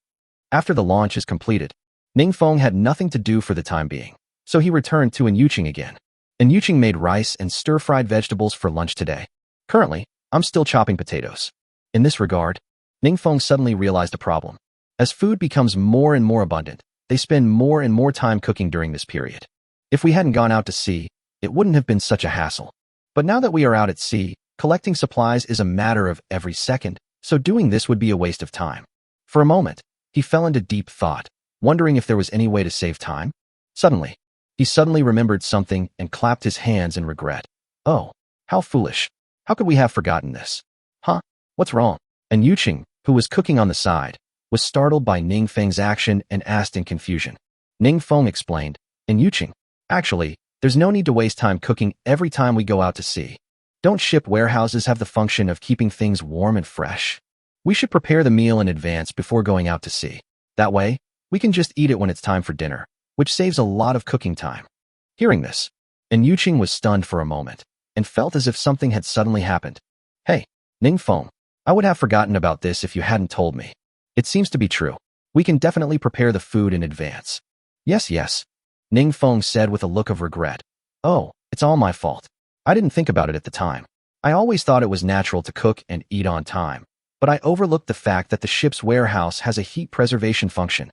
After the launch is completed, Ningfeng had nothing to do for the time being, so he returned to Yuqing again. Yuqing made rice and stir-fried vegetables for lunch today. Currently, I'm still chopping potatoes. In this regard, Ningfeng suddenly realized a problem. As food becomes more and more abundant, they spend more and more time cooking during this period. If we hadn't gone out to sea, it wouldn't have been such a hassle. But now that we are out at sea, collecting supplies is a matter of every second, so doing this would be a waste of time. For a moment, he fell into deep thought, wondering if there was any way to save time. He suddenly remembered something and clapped his hands in regret. Oh, how foolish. How could we have forgotten this? Huh? What's wrong? And Yuqing, who was cooking on the side, was startled by Ningfeng's action and asked in confusion. Ningfeng explained, Yuqing, actually, there's no need to waste time cooking every time we go out to sea. Don't ship warehouses have the function of keeping things warm and fresh? We should prepare the meal in advance before going out to sea. That way, we can just eat it when it's time for dinner, which saves a lot of cooking time. Hearing this, Yuqing was stunned for a moment and felt as if something had suddenly happened. Hey, Ningfeng, I would have forgotten about this if you hadn't told me. It seems to be true. We can definitely prepare the food in advance. Yes, Ningfeng said with a look of regret. Oh, it's all my fault. I didn't think about it at the time. I always thought it was natural to cook and eat on time, but I overlooked the fact that the ship's warehouse has a heat preservation function.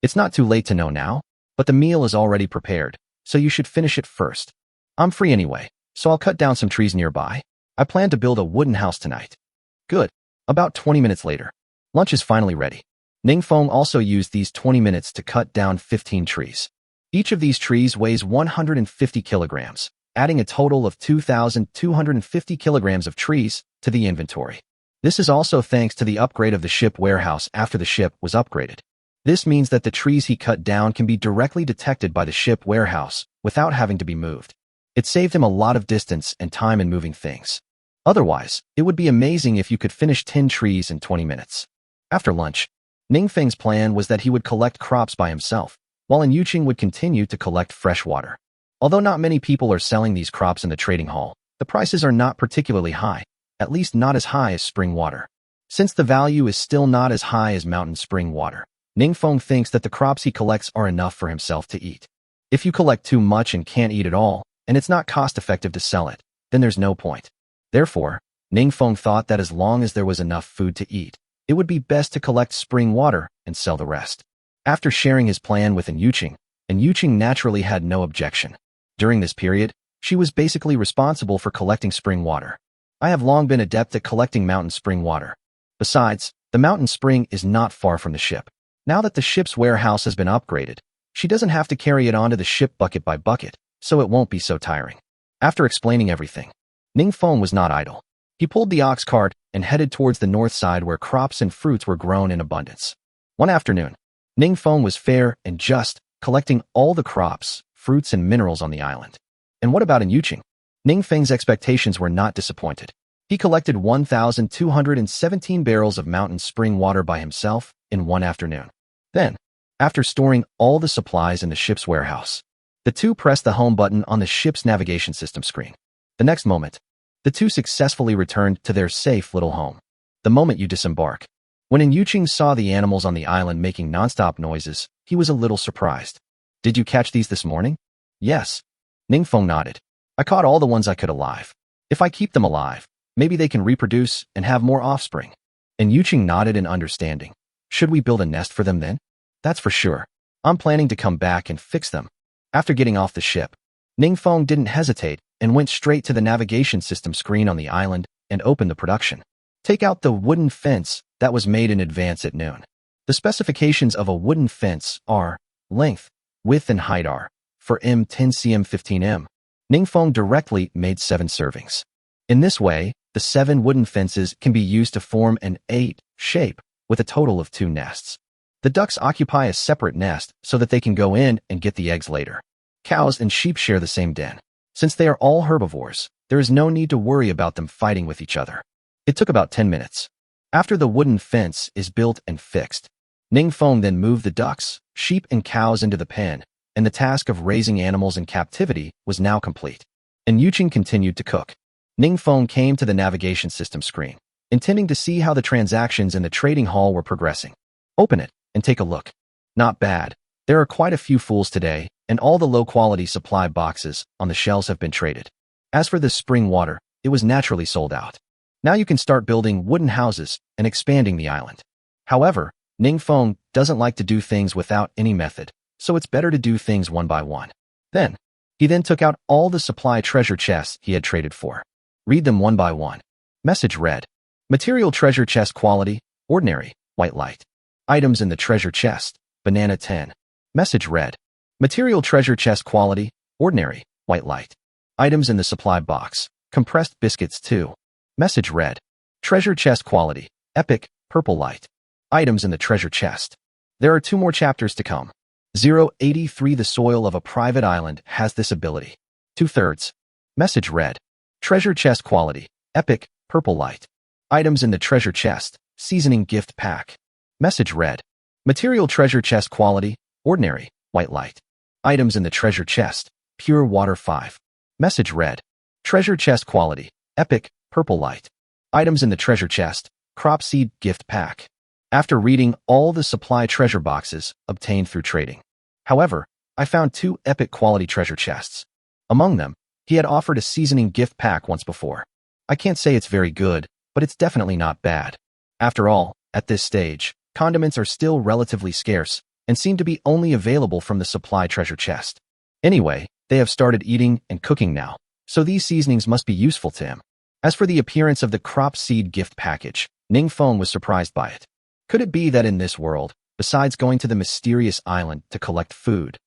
It's not too late to know now, but the meal is already prepared, so you should finish it first. I'm free anyway, so I'll cut down some trees nearby. I plan to build a wooden house tonight. Good. About 20 minutes later, lunch is finally ready. Ningfeng also used these 20 minutes to cut down 15 trees. Each of these trees weighs 150 kilograms, adding a total of 2,250 kilograms of trees to the inventory. This is also thanks to the upgrade of the ship warehouse after the ship was upgraded. This means that the trees he cut down can be directly detected by the ship warehouse without having to be moved. It saved him a lot of distance and time in moving things. Otherwise, it would be amazing if you could finish 10 trees in 20 minutes. After lunch, Ningfeng's plan was that he would collect crops by himself, while Yuqing would continue to collect fresh water. Although not many people are selling these crops in the trading hall, the prices are not particularly high, at least not as high as spring water. Since the value is still not as high as mountain spring water, Ningfeng thinks that the crops he collects are enough for himself to eat. If you collect too much and can't eat it all, and it's not cost-effective to sell it, then there's no point. Therefore, Ningfeng thought that as long as there was enough food to eat, it would be best to collect spring water and sell the rest. After sharing his plan with Yuqing naturally had no objection. During this period, she was basically responsible for collecting spring water. I have long been adept at collecting mountain spring water. Besides, the mountain spring is not far from the ship. Now that the ship's warehouse has been upgraded, she doesn't have to carry it onto the ship bucket by bucket, so it won't be so tiring. After explaining everything, Ningfeng was not idle. He pulled the ox cart and headed towards the north side where crops and fruits were grown in abundance. One afternoon, Ningfeng was fair and just, collecting all the crops, fruits, and minerals on the island. And what about Yuqing? Ningfeng's expectations were not disappointed. He collected 1,217 barrels of mountain spring water by himself in one afternoon. Then, after storing all the supplies in the ship's warehouse, the two pressed the home button on the ship's navigation system screen. The next moment, the two successfully returned to their safe little home. The moment you disembark. When Yuqing saw the animals on the island making nonstop noises, he was a little surprised. Did you catch these this morning? Yes. Ningfeng nodded. I caught all the ones I could alive. If I keep them alive, maybe they can reproduce and have more offspring. Yuqing nodded in understanding. Should we build a nest for them then? That's for sure. I'm planning to come back and fix them. After getting off the ship, Ningfeng didn't hesitate and went straight to the navigation system screen on the island and opened the production. Take out the wooden fence that was made in advance at noon. The specifications of a wooden fence are length, width, and height are for M 10 cm 15 m. Ningfeng directly made 7 servings. In this way, the 7 wooden fences can be used to form an 8 shape with a total of 2 nests. The ducks occupy a separate nest so that they can go in and get the eggs later. Cows and sheep share the same den. Since they are all herbivores, there is no need to worry about them fighting with each other. It took about 10 minutes. After the wooden fence is built and fixed, Ningfeng then moved the ducks, sheep, and cows into the pen, and the task of raising animals in captivity was now complete. Yuqing continued to cook. Ningfeng came to the navigation system screen, intending to see how the transactions in the trading hall were progressing. Open it and take a look. Not bad. There are quite a few fools today, and all the low-quality supply boxes on the shelves have been traded. As for the spring water, it was naturally sold out. Now you can start building wooden houses and expanding the island. However, Ningfeng doesn't like to do things without any method, so it's better to do things one by one. He then took out all the supply treasure chests he had traded for. Read them one by one. Message read. Material treasure chest quality, ordinary, white light. Items in the treasure chest, banana 10. Message read. Material treasure chest quality, ordinary, white light. Items in the supply box, compressed biscuits 2. Message read. Treasure chest quality, epic, purple light. Items in the treasure chest. There are 2 more chapters to come. 083 The soil of a private island has this ability. 2/3. Message read. Treasure chest quality, epic, purple light. Items in the treasure chest, seasoning gift pack. Message read. Material treasure chest quality, ordinary, white light. Items in the treasure chest, pure water 5. Message read. Treasure chest quality, epic, purple light. Items in the treasure chest, crop seed gift pack. After reading all the supply treasure boxes obtained through trading. However, I found 2 epic quality treasure chests. Among them, he had offered a seasoning gift pack once before. I can't say it's very good, but it's definitely not bad. After all, at this stage, condiments are still relatively scarce and seem to be only available from the supply treasure chest. Anyway, they have started eating and cooking now, so these seasonings must be useful to him. As for the appearance of the crop seed gift package, Ningfeng was surprised by it. Could it be that in this world, besides going to the mysterious island to collect food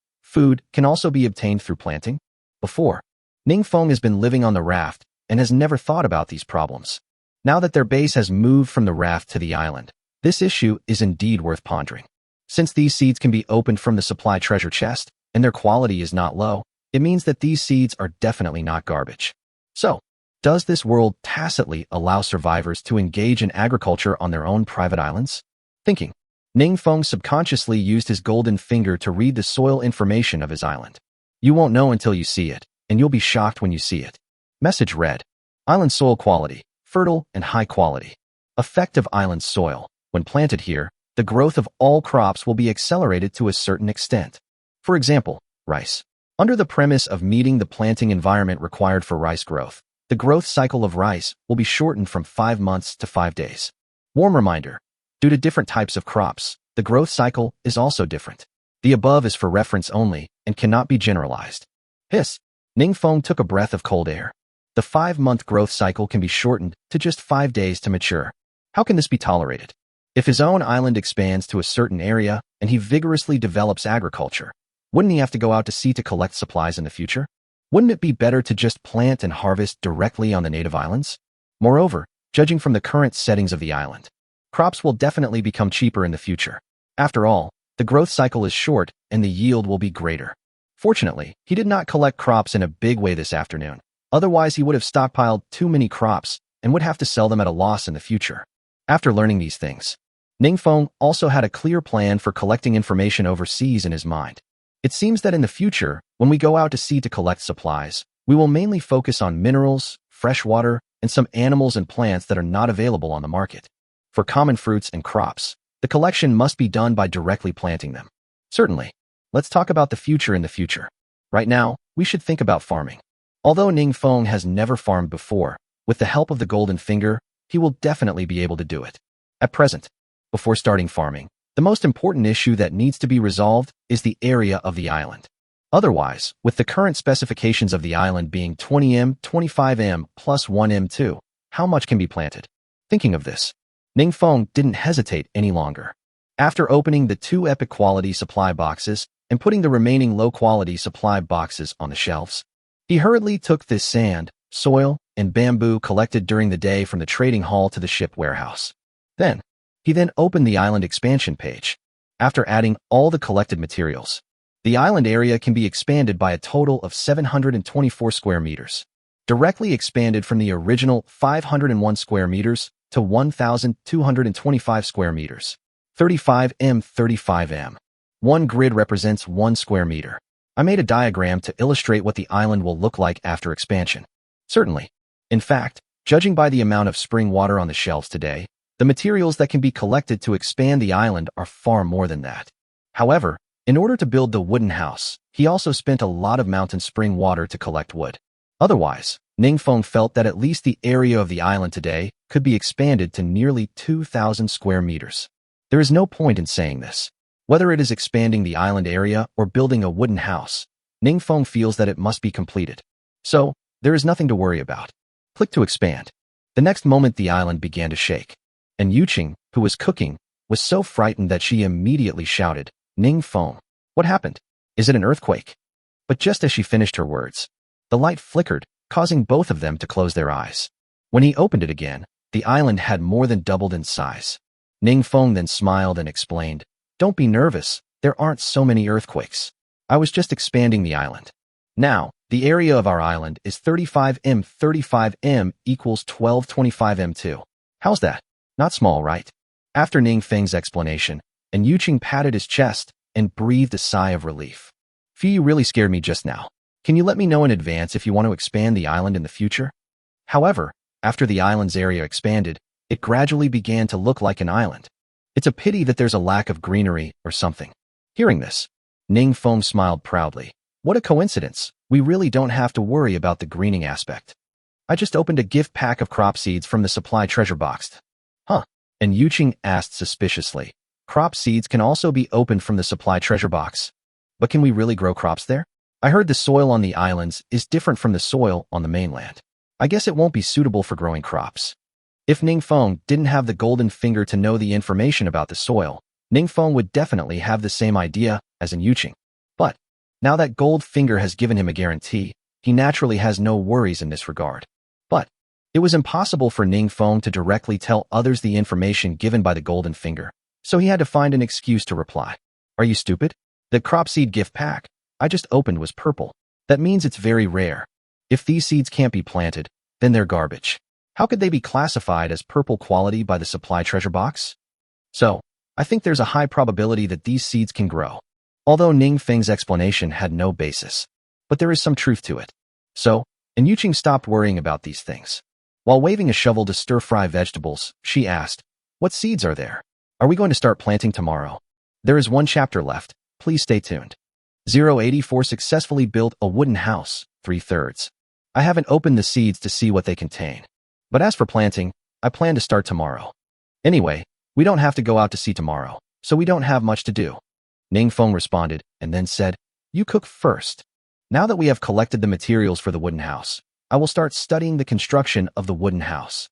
can also be obtained through planting? Before, Ningfeng has been living on the raft and has never thought about these problems. Now that their base has moved from the raft to the island, this issue is indeed worth pondering. Since these seeds can be opened from the supply treasure chest, and their quality is not low, it means that these seeds are definitely not garbage. So, does this world tacitly allow survivors to engage in agriculture on their own private islands? Thinking, Ningfeng subconsciously used his golden finger to read the soil information of his island. You won't know until you see it, and you'll be shocked when you see it. Message read, Island soil quality, fertile and high quality. Effective island soil. When planted here, the growth of all crops will be accelerated to a certain extent. For example, rice. Under the premise of meeting the planting environment required for rice growth, the growth cycle of rice will be shortened from 5 months to 5 days. Warm reminder, due to different types of crops, the growth cycle is also different. The above is for reference only and cannot be generalized. Hiss. Ningfeng took a breath of cold air. The 5-month growth cycle can be shortened to just 5 days to mature. How can this be tolerated? If his own island expands to a certain area and he vigorously develops agriculture, wouldn't he have to go out to sea to collect supplies in the future? Wouldn't it be better to just plant and harvest directly on the native islands? Moreover, judging from the current settings of the island, crops will definitely become cheaper in the future. After all, the growth cycle is short and the yield will be greater. Fortunately, he did not collect crops in a big way this afternoon. Otherwise, he would have stockpiled too many crops and would have to sell them at a loss in the future. After learning these things, Ningfeng also had a clear plan for collecting information overseas in his mind. It seems that in the future, when we go out to sea to collect supplies, we will mainly focus on minerals, fresh water, and some animals and plants that are not available on the market. For common fruits and crops, the collection must be done by directly planting them. Certainly. Let's talk about the future in the future. Right now, we should think about farming. Although Ningfeng has never farmed before, with the help of the golden finger, he will definitely be able to do it. At present, before starting farming, the most important issue that needs to be resolved is the area of the island. Otherwise, with the current specifications of the island being 20m, 25m, plus 1m2, how much can be planted? Thinking of this, Ningfeng didn't hesitate any longer. After opening the 2 epic quality supply boxes and putting the remaining low-quality supply boxes on the shelves, he hurriedly took the sand, soil, and bamboo collected during the day from the trading hall to the ship warehouse. He then opened the island expansion page. After adding all the collected materials, the island area can be expanded by a total of 724 square meters, directly expanded from the original 501 square meters to 1,225 square meters. 35m, 35m. One grid represents 1 square meter. I made a diagram to illustrate what the island will look like after expansion. Certainly. In fact, judging by the amount of spring water on the shelves today, the materials that can be collected to expand the island are far more than that. However, in order to build the wooden house, he also spent a lot of mountain spring water to collect wood. Otherwise, Ningfeng felt that at least the area of the island today could be expanded to nearly 2,000 square meters. There is no point in saying this. Whether it is expanding the island area or building a wooden house, Ningfeng feels that it must be completed. So, there is nothing to worry about. Click to expand. The next moment the island began to shake, and Yuqing, who was cooking, was so frightened that she immediately shouted, Ningfeng, what happened? Is it an earthquake? But just as she finished her words, the light flickered, causing both of them to close their eyes. When he opened it again, the island had more than doubled in size. Ningfeng then smiled and explained, don't be nervous, there aren't so many earthquakes. I was just expanding the island. Now, the area of our island is 35m. 35m equals 1225m2. How's that? Not small, right? After Ningfeng's explanation, and Yuqing patted his chest and breathed a sigh of relief. Phew, you really scared me just now. Can you let me know in advance if you want to expand the island in the future? However, after the island's area expanded, it gradually began to look like an island. It's a pity that there's a lack of greenery or something. Hearing this, Ningfeng smiled proudly. What a coincidence. We really don't have to worry about the greening aspect. I just opened a gift pack of crop seeds from the supply treasure box. Huh? And Yuqing asked suspiciously. Crop seeds can also be opened from the supply treasure box. But can we really grow crops there? I heard the soil on the islands is different from the soil on the mainland. I guess it won't be suitable for growing crops. If Ningfeng didn't have the golden finger to know the information about the soil, Ningfeng would definitely have the same idea as in Yuqing. But now that gold finger has given him a guarantee, he naturally has no worries in this regard. But it was impossible for Ningfeng to directly tell others the information given by the golden finger, so he had to find an excuse to reply. Are you stupid? The crop seed gift pack I just opened was purple. That means it's very rare. If these seeds can't be planted, then they're garbage. How could they be classified as purple quality by the supply treasure box? So, I think there's a high probability that these seeds can grow. Although Ningfeng's explanation had no basis, but there is some truth to it. So, and Yuqing stopped worrying about these things. While waving a shovel to stir-fry vegetables, she asked, "What seeds are there? Are we going to start planting tomorrow? There is one chapter left. Please stay tuned." 084 successfully built a wooden house, 3/3. I haven't opened the seeds to see what they contain. But as for planting, I plan to start tomorrow. Anyway, we don't have to go out to sea tomorrow, so we don't have much to do. Ningfeng responded and then said, "You cook first. Now that we have collected the materials for the wooden house, I will start studying the construction of the wooden house."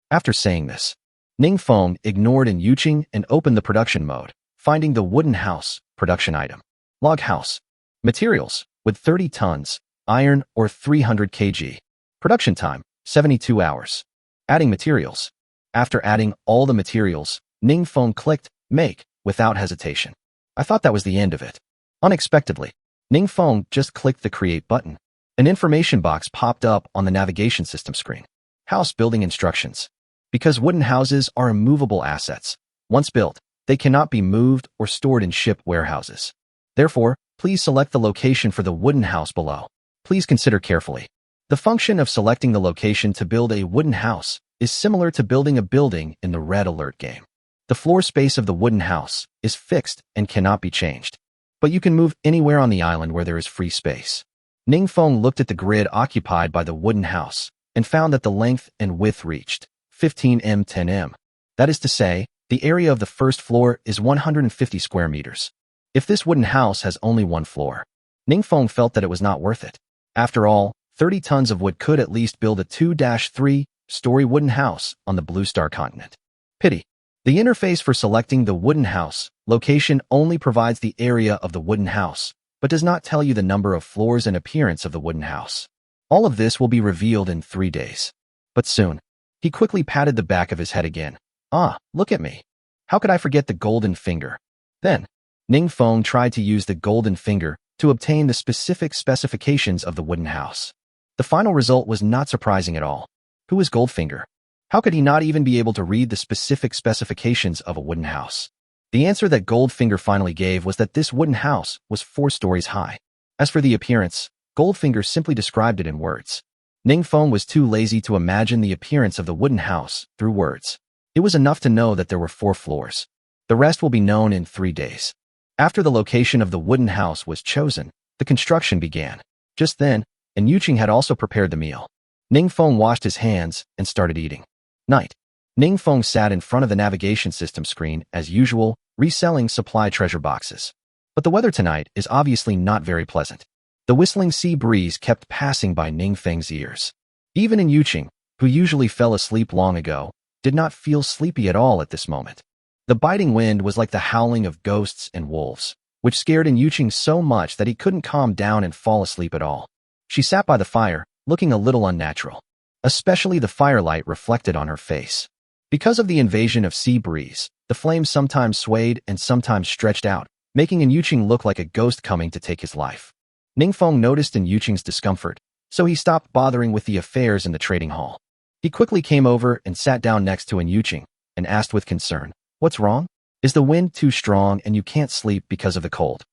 After saying this, Ningfeng ignored An Yuqing and opened the production mode, finding the wooden house, production item. Log house. Materials, with 30 tons, iron or 300 kg. Production time, 72 hours. Adding materials. After adding all the materials, Ningfeng clicked Make without hesitation. I thought that was the end of it. Unexpectedly, Ningfeng just clicked the Create button. An information box popped up on the navigation system screen. House building instructions. Because wooden houses are immovable assets, once built, they cannot be moved or stored in ship warehouses. Therefore, please select the location for the wooden house below. Please consider carefully. The function of selecting the location to build a wooden house is similar to building a building in the Red Alert game. The floor space of the wooden house is fixed and cannot be changed. But you can move anywhere on the island where there is free space. Ningfeng looked at the grid occupied by the wooden house and found that the length and width reached 15 m 10 m. That is to say, the area of the first floor is 150 square meters. If this wooden house has only one floor, Ningfeng felt that it was not worth it. After all, 30 tons of wood could at least build a 2-3-story wooden house on the Blue Star continent. Pity. The interface for selecting the wooden house location only provides the area of the wooden house, but does not tell you the number of floors and appearance of the wooden house. All of this will be revealed in 3 days. But soon, he quickly patted the back of his head again. Ah, look at me. How could I forget the golden finger? Then, Ningfeng tried to use the golden finger to obtain the specific specifications of the wooden house. The final result was not surprising at all. Who is Goldfinger? How could he not even be able to read the specific specifications of a wooden house? The answer that Goldfinger finally gave was that this wooden house was 4 stories high. As for the appearance, Goldfinger simply described it in words. Ningfeng was too lazy to imagine the appearance of the wooden house through words. It was enough to know that there were 4 floors. The rest will be known in 3 days. After the location of the wooden house was chosen, the construction began. Just then, An Yuqing had also prepared the meal. Ningfeng washed his hands and started eating. Night. Ningfeng sat in front of the navigation system screen as usual, reselling supply treasure boxes. But the weather tonight is obviously not very pleasant. The whistling sea breeze kept passing by Ningfeng's ears. Even An Yuqing, who usually fell asleep long ago, did not feel sleepy at all at this moment. The biting wind was like the howling of ghosts and wolves, which scared An Yuqing so much that he couldn't calm down and fall asleep at all. She sat by the fire, looking a little unnatural, especially the firelight reflected on her face. Because of the invasion of sea breeze, the flames sometimes swayed and sometimes stretched out, making An Yuqing look like a ghost coming to take his life. Ningfeng noticed An Yuqing's discomfort, so he stopped bothering with the affairs in the trading hall. He quickly came over and sat down next to An Yuqing and asked with concern, "What's wrong? Is the wind too strong and you can't sleep because of the cold?"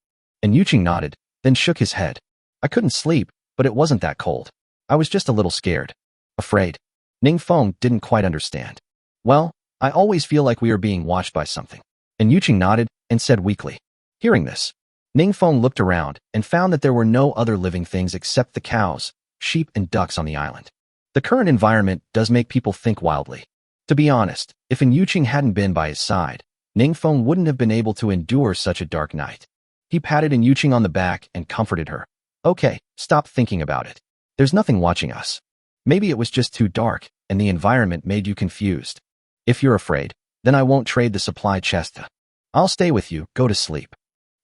An Yuqing nodded, then shook his head. "I couldn't sleep, but it wasn't that cold. I was just a little scared." Afraid? Ningfeng didn't quite understand. "Well, I always feel like we are being watched by something." An Yuqing nodded and said weakly. Hearing this, Ningfeng looked around and found that there were no other living things except the cows, sheep, and ducks on the island. The current environment does make people think wildly. To be honest, if An Yuqing hadn't been by his side, Ningfeng wouldn't have been able to endure such a dark night. He patted An Yuqing on the back and comforted her. "Okay, stop thinking about it. There's nothing watching us. Maybe it was just too dark, and the environment made you confused. If you're afraid, then I won't trade the supply chest. I'll stay with you, go to sleep."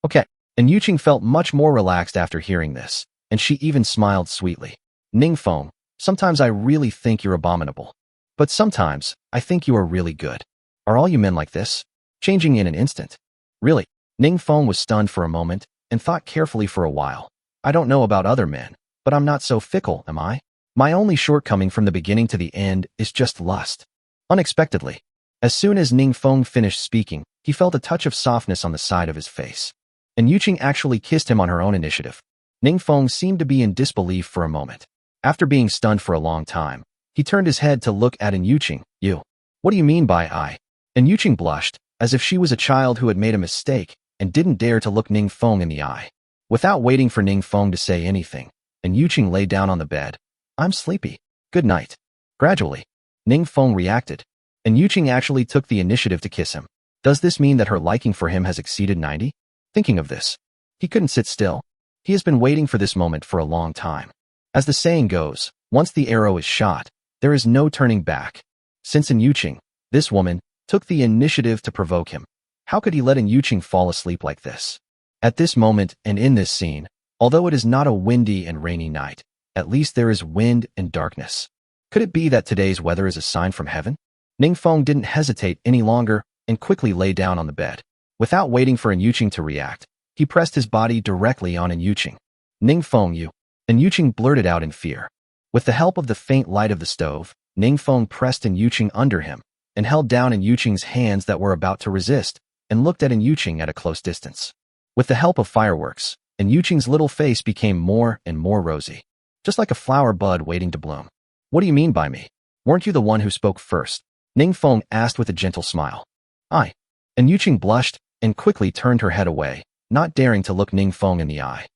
"Okay." An Yuqing felt much more relaxed after hearing this, and she even smiled sweetly. "Ningfeng, sometimes I really think you're abominable. But sometimes, I think you are really good. Are all you men like this? Changing in an instant?" "Really?" Ningfeng was stunned for a moment and thought carefully for a while. "I don't know about other men, but I'm not so fickle, am I? My only shortcoming from the beginning to the end is just lust." Unexpectedly, as soon as Ningfeng finished speaking, he felt a touch of softness on the side of his face. And Yuqing actually kissed him on her own initiative. Ning Feng seemed to be in disbelief for a moment. After being stunned for a long time, he turned his head to look at An Yuqing. You. What do you mean by I? An Yuqing blushed, as if she was a child who had made a mistake and didn't dare to look Ning Feng in the eye. Without waiting for Ning Feng to say anything, An Yuqing lay down on the bed. I'm sleepy. Good night. Gradually, Ning Feng reacted. An Yuqing actually took the initiative to kiss him. Does this mean that her liking for him has exceeded 90? Thinking of this, he couldn't sit still. He has been waiting for this moment for a long time. As the saying goes, once the arrow is shot, there is no turning back. Since An Yuqing, this woman, took the initiative to provoke him, how could he let An Yuqing fall asleep like this? At this moment and in this scene, although it is not a windy and rainy night, at least there is wind and darkness. Could it be that today's weather is a sign from heaven? Ning Feng didn't hesitate any longer and quickly lay down on the bed. Without waiting for An Yuqing to react, he pressed his body directly on An Yuqing. Ning Feng, you. An Yuqing blurted out in fear. With the help of the faint light of the stove, Ning Feng pressed An Yuqing under him and held down An Yuqing's hands that were about to resist and looked at An Yuqing at a close distance. With the help of fireworks, An Yuqing's little face became more and more rosy, just like a flower bud waiting to bloom. What do you mean by me? Weren't you the one who spoke first? Ning Feng asked with a gentle smile. I. An Yuqing blushed and quickly turned her head away, not daring to look Ning Feng in the eye.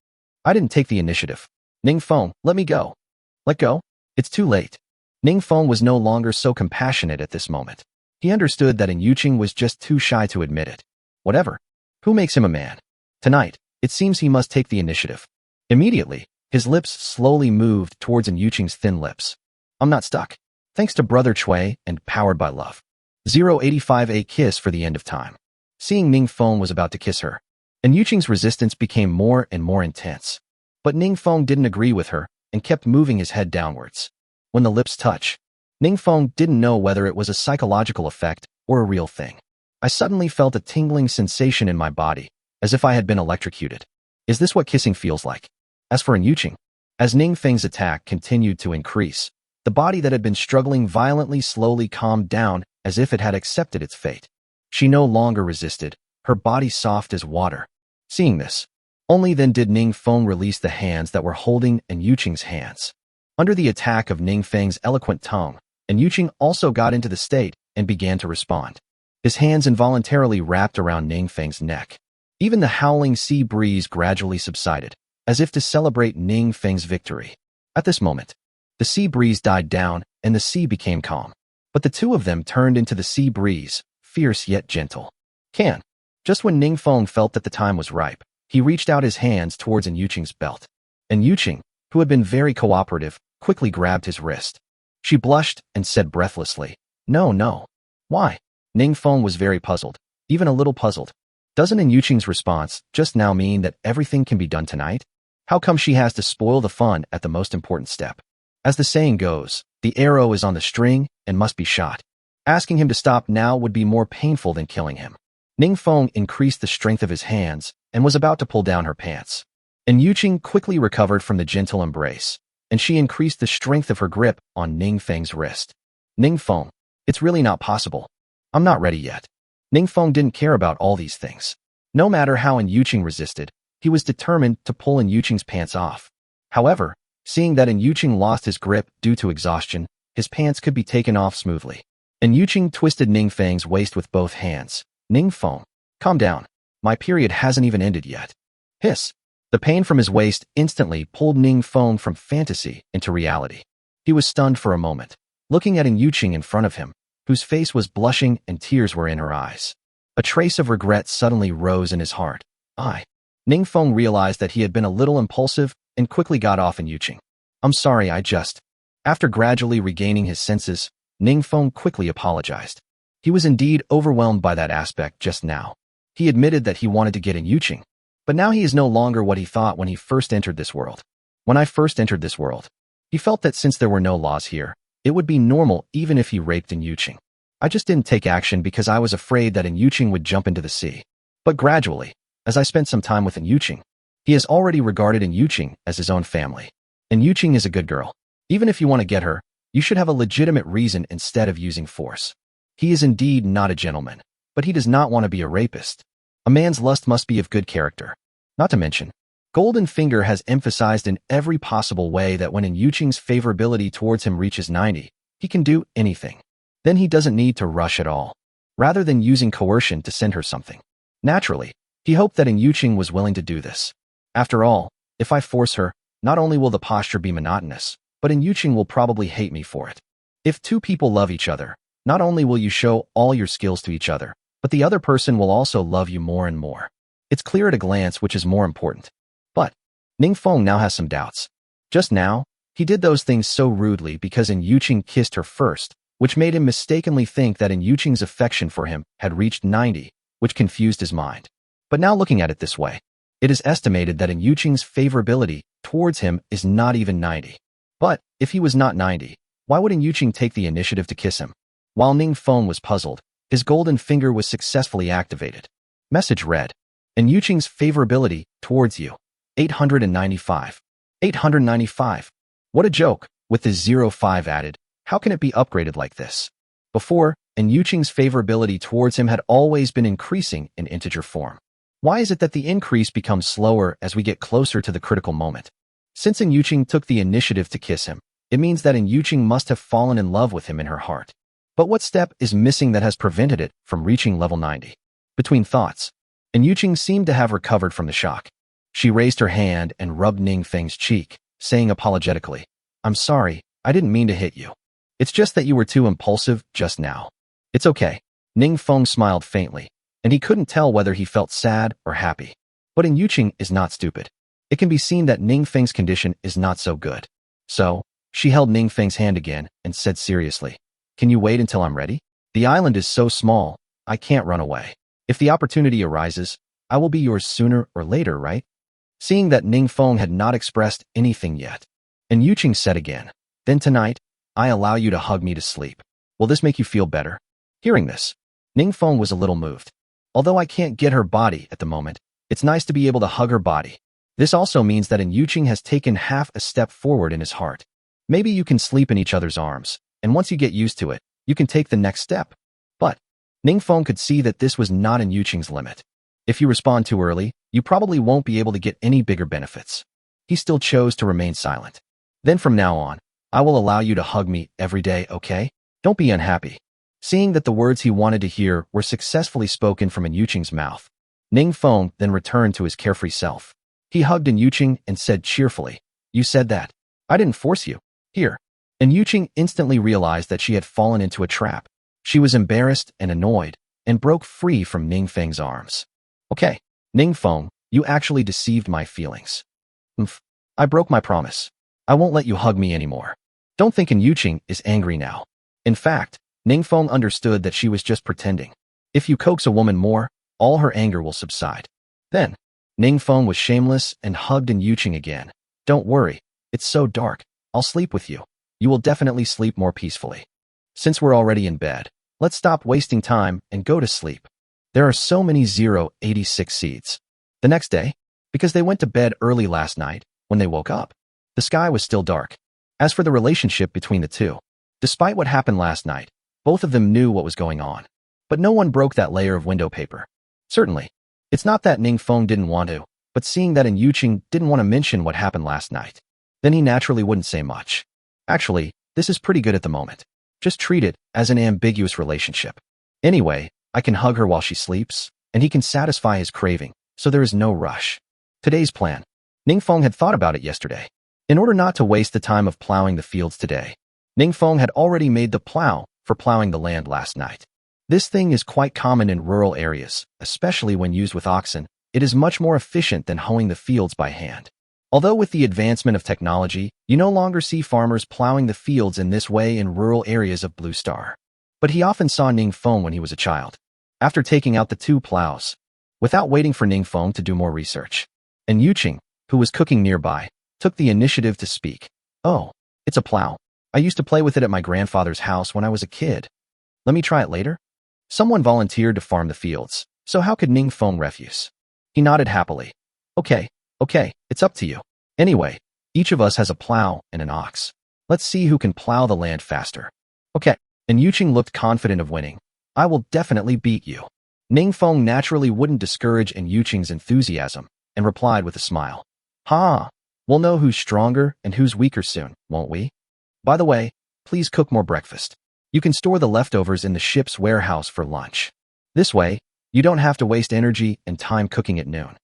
I didn't take the initiative. Ning Feng, let me go. Let go? It's too late. Ning Feng was no longer so compassionate at this moment. He understood that An Yuqing was just too shy to admit it. Whatever. Who makes him a man? Tonight, it seems he must take the initiative. Immediately, his lips slowly moved towards An Yuqing's thin lips. I'm not stuck. Thanks to Brother Chui and powered by love. 085 A kiss for the end of time. Seeing Ning Feng was about to kiss her, An Yuqing's resistance became more and more intense. But Ning Feng didn't agree with her and kept moving his head downwards. When the lips touch, Ning Feng didn't know whether it was a psychological effect or a real thing. I suddenly felt a tingling sensation in my body, as if I had been electrocuted. Is this what kissing feels like? As for An Yuqing, as Ning Feng's attack continued to increase, the body that had been struggling violently slowly calmed down as if it had accepted its fate. She no longer resisted, her body soft as water. Seeing this, only then did Ning Feng release the hands that were holding An Yuqing's hands. Under the attack of Ning Feng's eloquent tongue, An Yuqing also got into the state and began to respond. His hands involuntarily wrapped around Ning Feng's neck. Even the howling sea breeze gradually subsided, as if to celebrate Ning Feng's victory. At this moment, the sea breeze died down and the sea became calm. But the two of them turned into the sea breeze, fierce yet gentle. Just when Ning Feng felt that the time was ripe, he reached out his hands towards An Yuqing's belt. An Yuqing, who had been very cooperative, quickly grabbed his wrist. She blushed and said breathlessly, No, no. Why? Ning Feng was very puzzled, even a little puzzled. Doesn't An Yuqing's response just now mean that everything can be done tonight? How come she has to spoil the fun at the most important step? As the saying goes, the arrow is on the string and must be shot. Asking him to stop now would be more painful than killing him. Ning Feng increased the strength of his hands and was about to pull down her pants. An Yuqing quickly recovered from the gentle embrace, and she increased the strength of her grip on Ning Feng's wrist. Ning Feng, it's really not possible. I'm not ready yet. Ning Feng didn't care about all these things. No matter how An Yuqing resisted, he was determined to pull An Yuqing's pants off. However, seeing that An Yuqing lost his grip due to exhaustion, his pants could be taken off smoothly. An Yuqing twisted Ning Feng's waist with both hands. Ning Feng, calm down. My period hasn't even ended yet. Hiss. The pain from his waist instantly pulled Ning Feng from fantasy into reality. He was stunned for a moment, looking at An Yuqing in front of him, whose face was blushing and tears were in her eyes. A trace of regret suddenly rose in his heart. Ning Feng realized that he had been a little impulsive and quickly got off An Yuqing. I'm sorry, After gradually regaining his senses, Ning Feng quickly apologized. He was indeed overwhelmed by that aspect just now. He admitted that he wanted to get An Yuqing, but now he is no longer what he thought when he first entered this world. When I first entered this world, he felt that since there were no laws here, it would be normal even if he raped An Yuqing. I just didn't take action because I was afraid that An Yuqing would jump into the sea. But gradually, as I spent some time with An Yuqing, he has already regarded An Yuqing as his own family. An Yuqing is a good girl. Even if you want to get her, you should have a legitimate reason instead of using force. He is indeed not a gentleman, but he does not want to be a rapist. A man's lust must be of good character. Not to mention, Golden Finger has emphasized in every possible way that when Yuqing's favorability towards him reaches 90, he can do anything. Then he doesn't need to rush at all, rather than using coercion to send her something. Naturally, he hoped that Yuqing was willing to do this. After all, if I force her, not only will the posture be monotonous, but Yuqing will probably hate me for it. If two people love each other, not only will you show all your skills to each other, but the other person will also love you more and more. It's clear at a glance which is more important. But Ningfeng now has some doubts. Just now, he did those things so rudely because Yuqing kissed her first, which made him mistakenly think that Yuqing's affection for him had reached 90, which confused his mind. But now looking at it this way, it is estimated that Yuqing's favorability towards him is not even 90. But if he was not 90, why would Yuqing take the initiative to kiss him? While Ningfeng was puzzled, his golden finger was successfully activated. Message read, Yuqing's favorability towards you. 895. 895. What a joke, with the 05 added. How can it be upgraded like this? Before, Yuqing's favorability towards him had always been increasing in integer form. Why is it that the increase becomes slower as we get closer to the critical moment? Since Yuqing took the initiative to kiss him, it means that Yuqing must have fallen in love with him in her heart. But what step is missing that has prevented it from reaching level 90? Between thoughts, Yuqing seemed to have recovered from the shock. She raised her hand and rubbed Ningfeng's cheek, saying apologetically, I'm sorry, I didn't mean to hit you. It's just that you were too impulsive just now. It's okay. Ningfeng smiled faintly, and he couldn't tell whether he felt sad or happy. But Yuqing is not stupid. It can be seen that Ningfeng's condition is not so good. So, she held Ningfeng's hand again and said seriously, Can you wait until I'm ready? The island is so small, I can't run away. If the opportunity arises, I will be yours sooner or later, right? Seeing that Ningfeng had not expressed anything yet, Yuqing said again, Then tonight, I allow you to hug me to sleep. Will this make you feel better? Hearing this, Ningfeng was a little moved. Although I can't get her body at the moment, it's nice to be able to hug her body. This also means that Yuqing has taken half a step forward in his heart. Maybe you can sleep in each other's arms, and once you get used to it, you can take the next step. But Ningfeng could see that this was not Yuqing's limit. If you respond too early, you probably won't be able to get any bigger benefits. He still chose to remain silent. Then from now on, I will allow you to hug me every day, okay? Don't be unhappy. Seeing that the words he wanted to hear were successfully spoken from Yuqing's mouth, Ningfeng then returned to his carefree self. He hugged Yuqing and said cheerfully, You said that. I didn't force you. Here. Yuqing instantly realized that she had fallen into a trap. She was embarrassed and annoyed, and broke free from Ningfeng's arms. Okay, Ningfeng, you actually deceived my feelings. I broke my promise. I won't let you hug me anymore. Don't think Yuqing is angry now. In fact, Ningfeng understood that she was just pretending. If you coax a woman more, all her anger will subside. Then, Ningfeng was shameless and hugged Yuqing again. Don't worry, it's so dark. I'll sleep with you. You will definitely sleep more peacefully. Since we're already in bed, let's stop wasting time and go to sleep. There are so many 086 seeds. The next day, because they went to bed early last night, when they woke up, the sky was still dark. As for the relationship between the two, despite what happened last night, both of them knew what was going on. But no one broke that layer of window paper. Certainly, it's not that Ningfeng didn't want to, but seeing that Yuqing didn't want to mention what happened last night, then he naturally wouldn't say much. Actually, this is pretty good at the moment. Just treat it as an ambiguous relationship. Anyway, I can hug her while she sleeps, and he can satisfy his craving, so there is no rush. Today's plan. Ningfeng had thought about it yesterday. In order not to waste the time of plowing the fields today, Ningfeng had already made the plow for plowing the land last night. This thing is quite common in rural areas, especially when used with oxen. It is much more efficient than hoeing the fields by hand. Although with the advancement of technology, you no longer see farmers plowing the fields in this way in rural areas of Blue Star. But he often saw Ningfeng when he was a child. After taking out the two plows, without waiting for Ningfeng to do more research, and Yuqing, who was cooking nearby, took the initiative to speak. Oh, it's a plow. I used to play with it at my grandfather's house when I was a kid. Let me try it later? Someone volunteered to farm the fields, so how could Ningfeng refuse? He nodded happily. Okay, it's up to you. Anyway, each of us has a plow and an ox. Let's see who can plow the land faster. Okay, and Yuqing looked confident of winning. I will definitely beat you. Ningfeng naturally wouldn't discourage Yuqing's enthusiasm, and replied with a smile. Ha! We'll know who's stronger and who's weaker soon, won't we? By the way, please cook more breakfast. You can store the leftovers in the ship's warehouse for lunch. This way, you don't have to waste energy and time cooking at noon.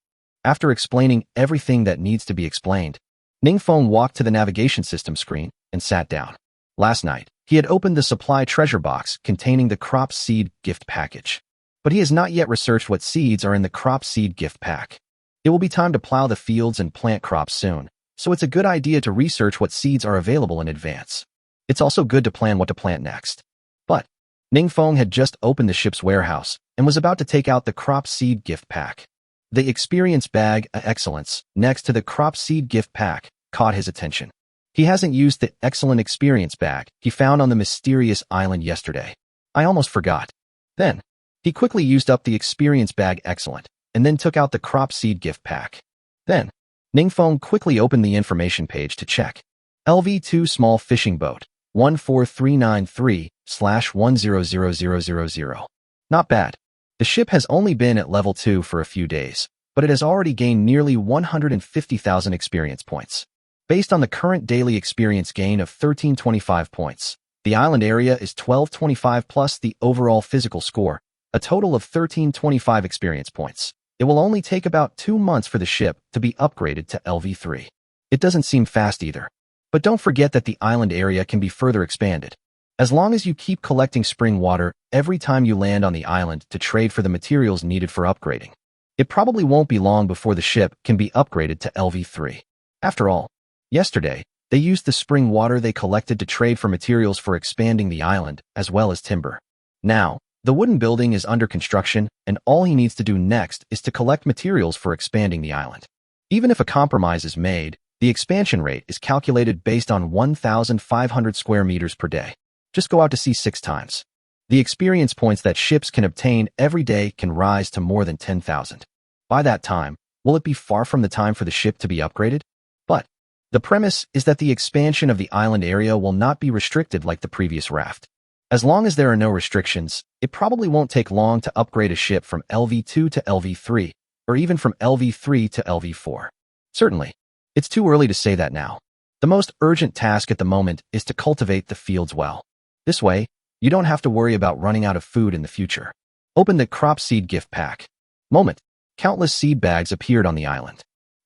After explaining everything that needs to be explained, Ningfeng walked to the navigation system screen and sat down. Last night, he had opened the supply treasure box containing the crop seed gift package. But he has not yet researched what seeds are in the crop seed gift pack. It will be time to plow the fields and plant crops soon, so it's a good idea to research what seeds are available in advance. It's also good to plan what to plant next. But Ningfeng had just opened the ship's warehouse and was about to take out the crop seed gift pack. The experience bag excellence next to the crop seed gift pack caught his attention. He hasn't used the excellent experience bag he found on the mysterious island yesterday. I almost forgot. Then, he quickly used up the experience bag excellent and then took out the crop seed gift pack. Then, Ningfeng quickly opened the information page to check. Lv.2 small fishing boat, 14393/100000. Not bad. The ship has only been at level 2 for a few days, but it has already gained nearly 150,000 experience points. Based on the current daily experience gain of 1325 points, the island area is 1225 plus the overall physical score, a total of 1325 experience points. It will only take about 2 months for the ship to be upgraded to Lv3. It doesn't seem fast either. But don't forget that the island area can be further expanded. As long as you keep collecting spring water every time you land on the island to trade for the materials needed for upgrading, it probably won't be long before the ship can be upgraded to Lv3. After all, yesterday, they used the spring water they collected to trade for materials for expanding the island as well as timber. Now, the wooden building is under construction, and all he needs to do next is to collect materials for expanding the island. Even if a compromise is made, the expansion rate is calculated based on 1,500 square meters per day. Just go out to sea 6 times. The experience points that ships can obtain every day can rise to more than 10,000. By that time, will it be far from the time for the ship to be upgraded? But the premise is that the expansion of the island area will not be restricted like the previous raft. As long as there are no restrictions, it probably won't take long to upgrade a ship from Lv2 to Lv3, or even from Lv3 to Lv4. Certainly, it's too early to say that now. The most urgent task at the moment is to cultivate the fields well. This way, you don't have to worry about running out of food in the future. Open the crop seed gift pack. Moment. Countless seed bags appeared on the island.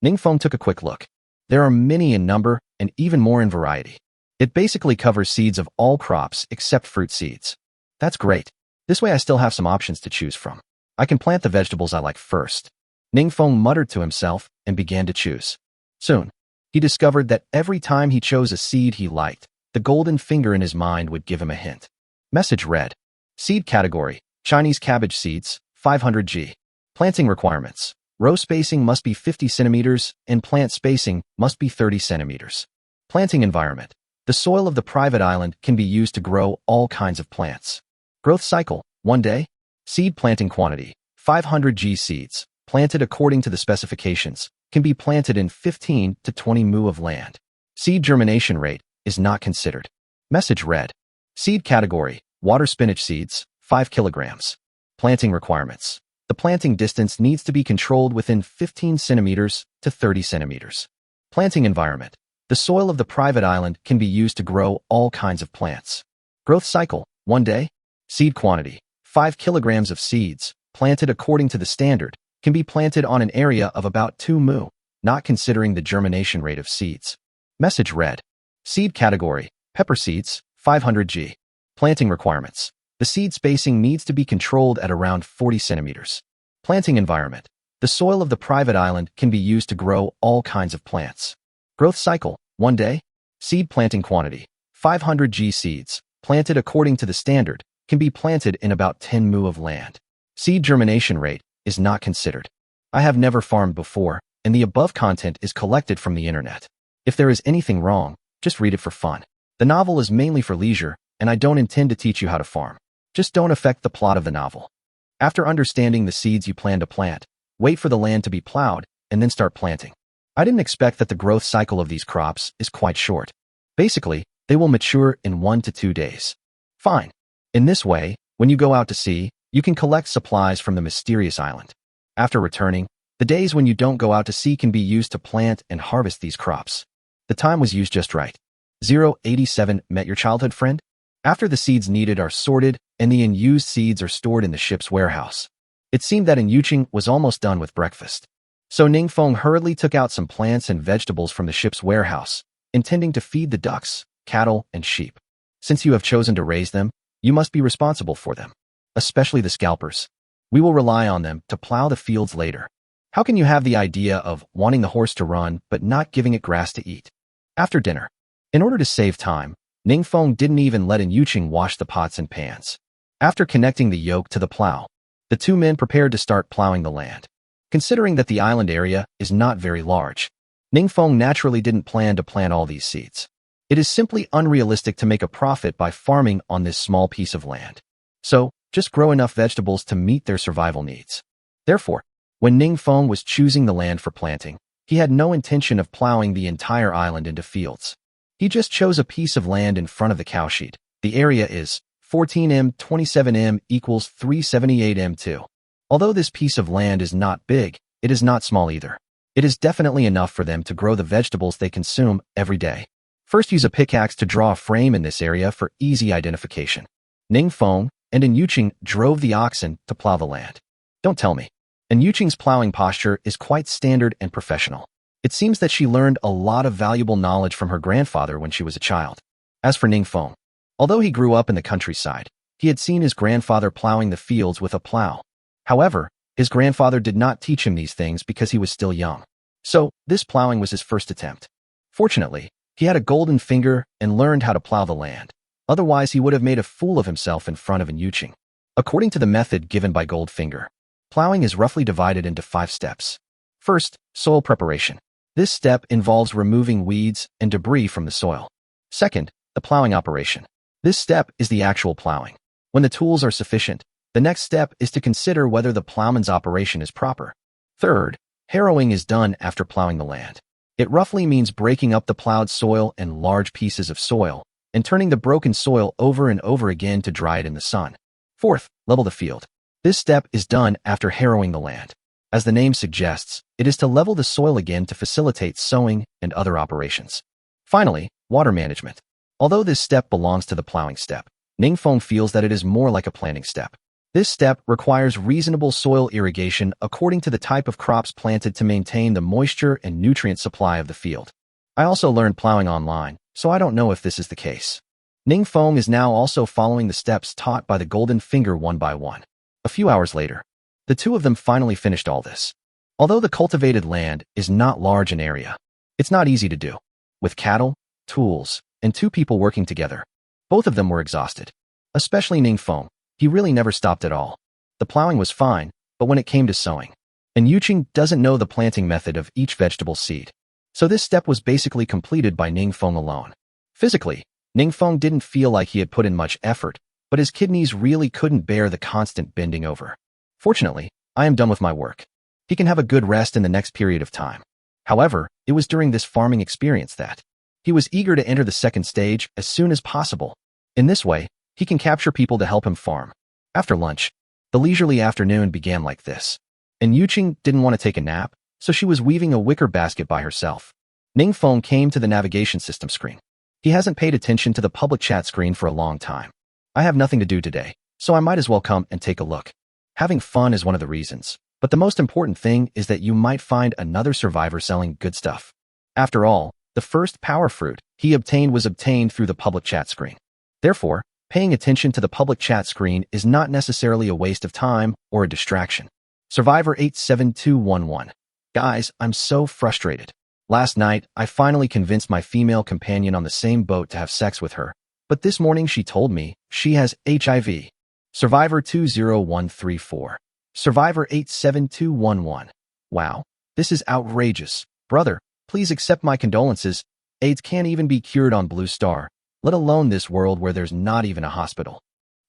Ningfeng took a quick look. There are many in number and even more in variety. It basically covers seeds of all crops except fruit seeds. That's great. This way I still have some options to choose from. I can plant the vegetables I like first. Ningfeng muttered to himself and began to choose. Soon, he discovered that every time he chose a seed he liked, the golden finger in his mind would give him a hint. Message read. Seed category, Chinese cabbage seeds, 500 G. Planting requirements. Row spacing must be 50 centimeters and plant spacing must be 30 centimeters. Planting environment. The soil of the private island can be used to grow all kinds of plants. Growth cycle, 1 day. Seed planting quantity, 500 G seeds, planted according to the specifications, can be planted in 15 to 20 mu of land. Seed germination rate is not considered. Message read. Seed category, water spinach seeds, 5 kilograms. Planting requirements. The planting distance needs to be controlled within 15 centimeters to 30 centimeters. Planting environment. The soil of the private island can be used to grow all kinds of plants. Growth cycle, 1 day. Seed quantity, 5 kilograms of seeds, planted according to the standard, can be planted on an area of about 2 mu, not considering the germination rate of seeds. Message read. Seed category, pepper seeds, 500 G. Planting requirements. The seed spacing needs to be controlled at around 40 centimeters. Planting environment. The soil of the private island can be used to grow all kinds of plants. Growth cycle, 1 day. Seed planting quantity, 500 G seeds, planted according to the standard, can be planted in about 10 mu of land. Seed germination rate is not considered. I have never farmed before, and the above content is collected from the internet. If there is anything wrong, just read it for fun. The novel is mainly for leisure, and I don't intend to teach you how to farm. Just don't affect the plot of the novel. After understanding the seeds you plan to plant, wait for the land to be plowed, and then start planting. I didn't expect that the growth cycle of these crops is quite short. Basically, they will mature in 1 to 2 days. Fine. In this way, when you go out to sea, you can collect supplies from the mysterious island. After returning, The days when you don't go out to sea can be used to plant and harvest these crops. The time was used just right. 087 Met your childhood friend? After the seeds needed are sorted and the unused seeds are stored in the ship's warehouse. It seemed that Yuqing was almost done with breakfast. So Ningfeng hurriedly took out some plants and vegetables from the ship's warehouse, intending to feed the ducks, cattle, and sheep. Since you have chosen to raise them, you must be responsible for them, especially the scalpers. We will rely on them to plow the fields later. How can you have the idea of wanting the horse to run but not giving it grass to eat? After dinner, in order to save time, Ningfeng didn't even let Yuqing wash the pots and pans. After connecting the yoke to the plow, the two men prepared to start plowing the land. Considering that the island area is not very large, Ningfeng naturally didn't plan to plant all these seeds. It is simply unrealistic to make a profit by farming on this small piece of land. So, just grow enough vegetables to meet their survival needs. Therefore, when Ningfeng was choosing the land for planting, he had no intention of plowing the entire island into fields. He just chose a piece of land in front of the cowshed. The area is 14m 27m equals 378m2. Although this piece of land is not big, it is not small either. It is definitely enough for them to grow the vegetables they consume every day. First, use a pickaxe to draw a frame in this area for easy identification. Ningfeng and Yuqing drove the oxen to plow the land. Don't tell me. Yuqing's plowing posture is quite standard and professional. It seems that she learned a lot of valuable knowledge from her grandfather when she was a child. As for Ningfeng, although he grew up in the countryside, he had seen his grandfather plowing the fields with a plow. However, his grandfather did not teach him these things because he was still young. So, this plowing was his first attempt. Fortunately, he had a golden finger and learned how to plow the land. Otherwise, he would have made a fool of himself in front of Yuqing. According to the method given by Goldfinger, plowing is roughly divided into 5 steps. First, soil preparation. This step involves removing weeds and debris from the soil. Second, the plowing operation. This step is the actual plowing. When the tools are sufficient, the next step is to consider whether the plowman's operation is proper. Third, harrowing is done after plowing the land. It roughly means breaking up the plowed soil in large pieces of soil and turning the broken soil over and over again to dry it in the sun. Fourth, level the field. This step is done after harrowing the land. As the name suggests, it is to level the soil again to facilitate sowing and other operations. Finally, water management. Although this step belongs to the plowing step, Ningfeng feels that it is more like a planting step. This step requires reasonable soil irrigation according to the type of crops planted to maintain the moisture and nutrient supply of the field. I also learned plowing online, so I don't know if this is the case. Ningfeng is now also following the steps taught by the golden finger one by one. A few hours later, the two of them finally finished all this. Although the cultivated land is not large in area, it's not easy to do. With cattle, tools, and 2 people working together, both of them were exhausted. Especially Ningfeng, he really never stopped at all. The plowing was fine, but when it came to sowing, Yuqing doesn't know the planting method of each vegetable seed. So this step was basically completed by Ningfeng alone. Physically, Ningfeng didn't feel like he had put in much effort, but his kidneys really couldn't bear the constant bending over. Fortunately, I am done with my work. He can have a good rest in the next period of time. However, it was during this farming experience that he was eager to enter the second stage as soon as possible. In this way, he can capture people to help him farm. After lunch, the leisurely afternoon began like this. Yuqing didn't want to take a nap, so she was weaving a wicker basket by herself. Ningfeng came to the navigation system screen. He hasn't paid attention to the public chat screen for a long time. I have nothing to do today, so I might as well come and take a look. Having fun is one of the reasons, but the most important thing is that you might find another survivor selling good stuff. After all, the first power fruit he obtained was obtained through the public chat screen. Therefore, paying attention to the public chat screen is not necessarily a waste of time or a distraction. Survivor 87211. Guys, I'm so frustrated. Last night, I finally convinced my female companion on the same boat to have sex with her, but this morning she told me she has HIV. Survivor 20134. Survivor 87211. Wow, this is outrageous. Brother, please accept my condolences. AIDS can't even be cured on Blue Star, let alone this world where there's not even a hospital.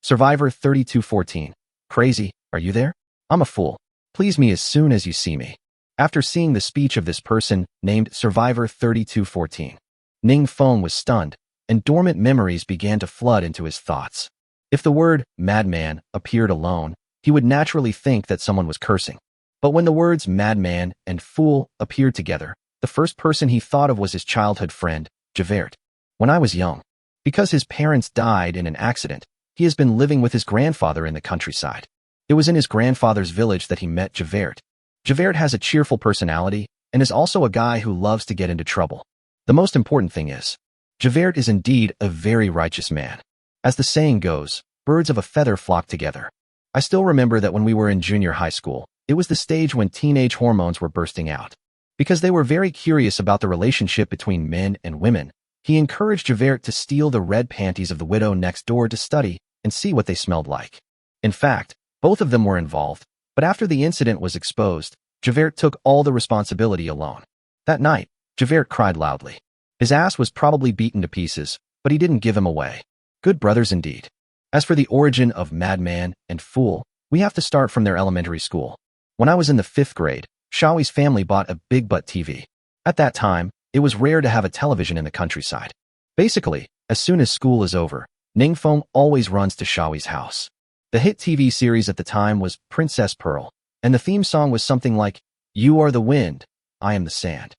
Survivor 3214. Crazy, are you there? I'm a fool. Please me as soon as you see me. After seeing the speech of this person named Survivor 3214, Ningfeng was stunned, and dormant memories began to flood into his thoughts. If the word madman appeared alone, he would naturally think that someone was cursing. But when the words madman and fool appeared together, the first person he thought of was his childhood friend, Javert. When I was young, because his parents died in an accident, he has been living with his grandfather in the countryside. It was in his grandfather's village that he met Javert. Javert has a cheerful personality and is also a guy who loves to get into trouble. The most important thing is, Javert is indeed a very righteous man. As the saying goes, birds of a feather flock together. I still remember that when we were in junior high school, it was the stage when teenage hormones were bursting out. Because they were very curious about the relationship between men and women, he encouraged Javert to steal the red panties of the widow next door to study and see what they smelled like. In fact, both of them were involved, but after the incident was exposed, Javert took all the responsibility alone. That night, Javert cried loudly. His ass was probably beaten to pieces, but he didn't give him away. Good brothers indeed. As for the origin of madman and fool, we have to start from their elementary school. When I was in the 5th grade, Shaoi's family bought a big butt TV. At that time, it was rare to have a television in the countryside. Basically, as soon as school is over, Ningfeng always runs to Shaoi's house. The hit TV series at the time was Princess Pearl, and the theme song was something like, "You are the wind, I am the sand."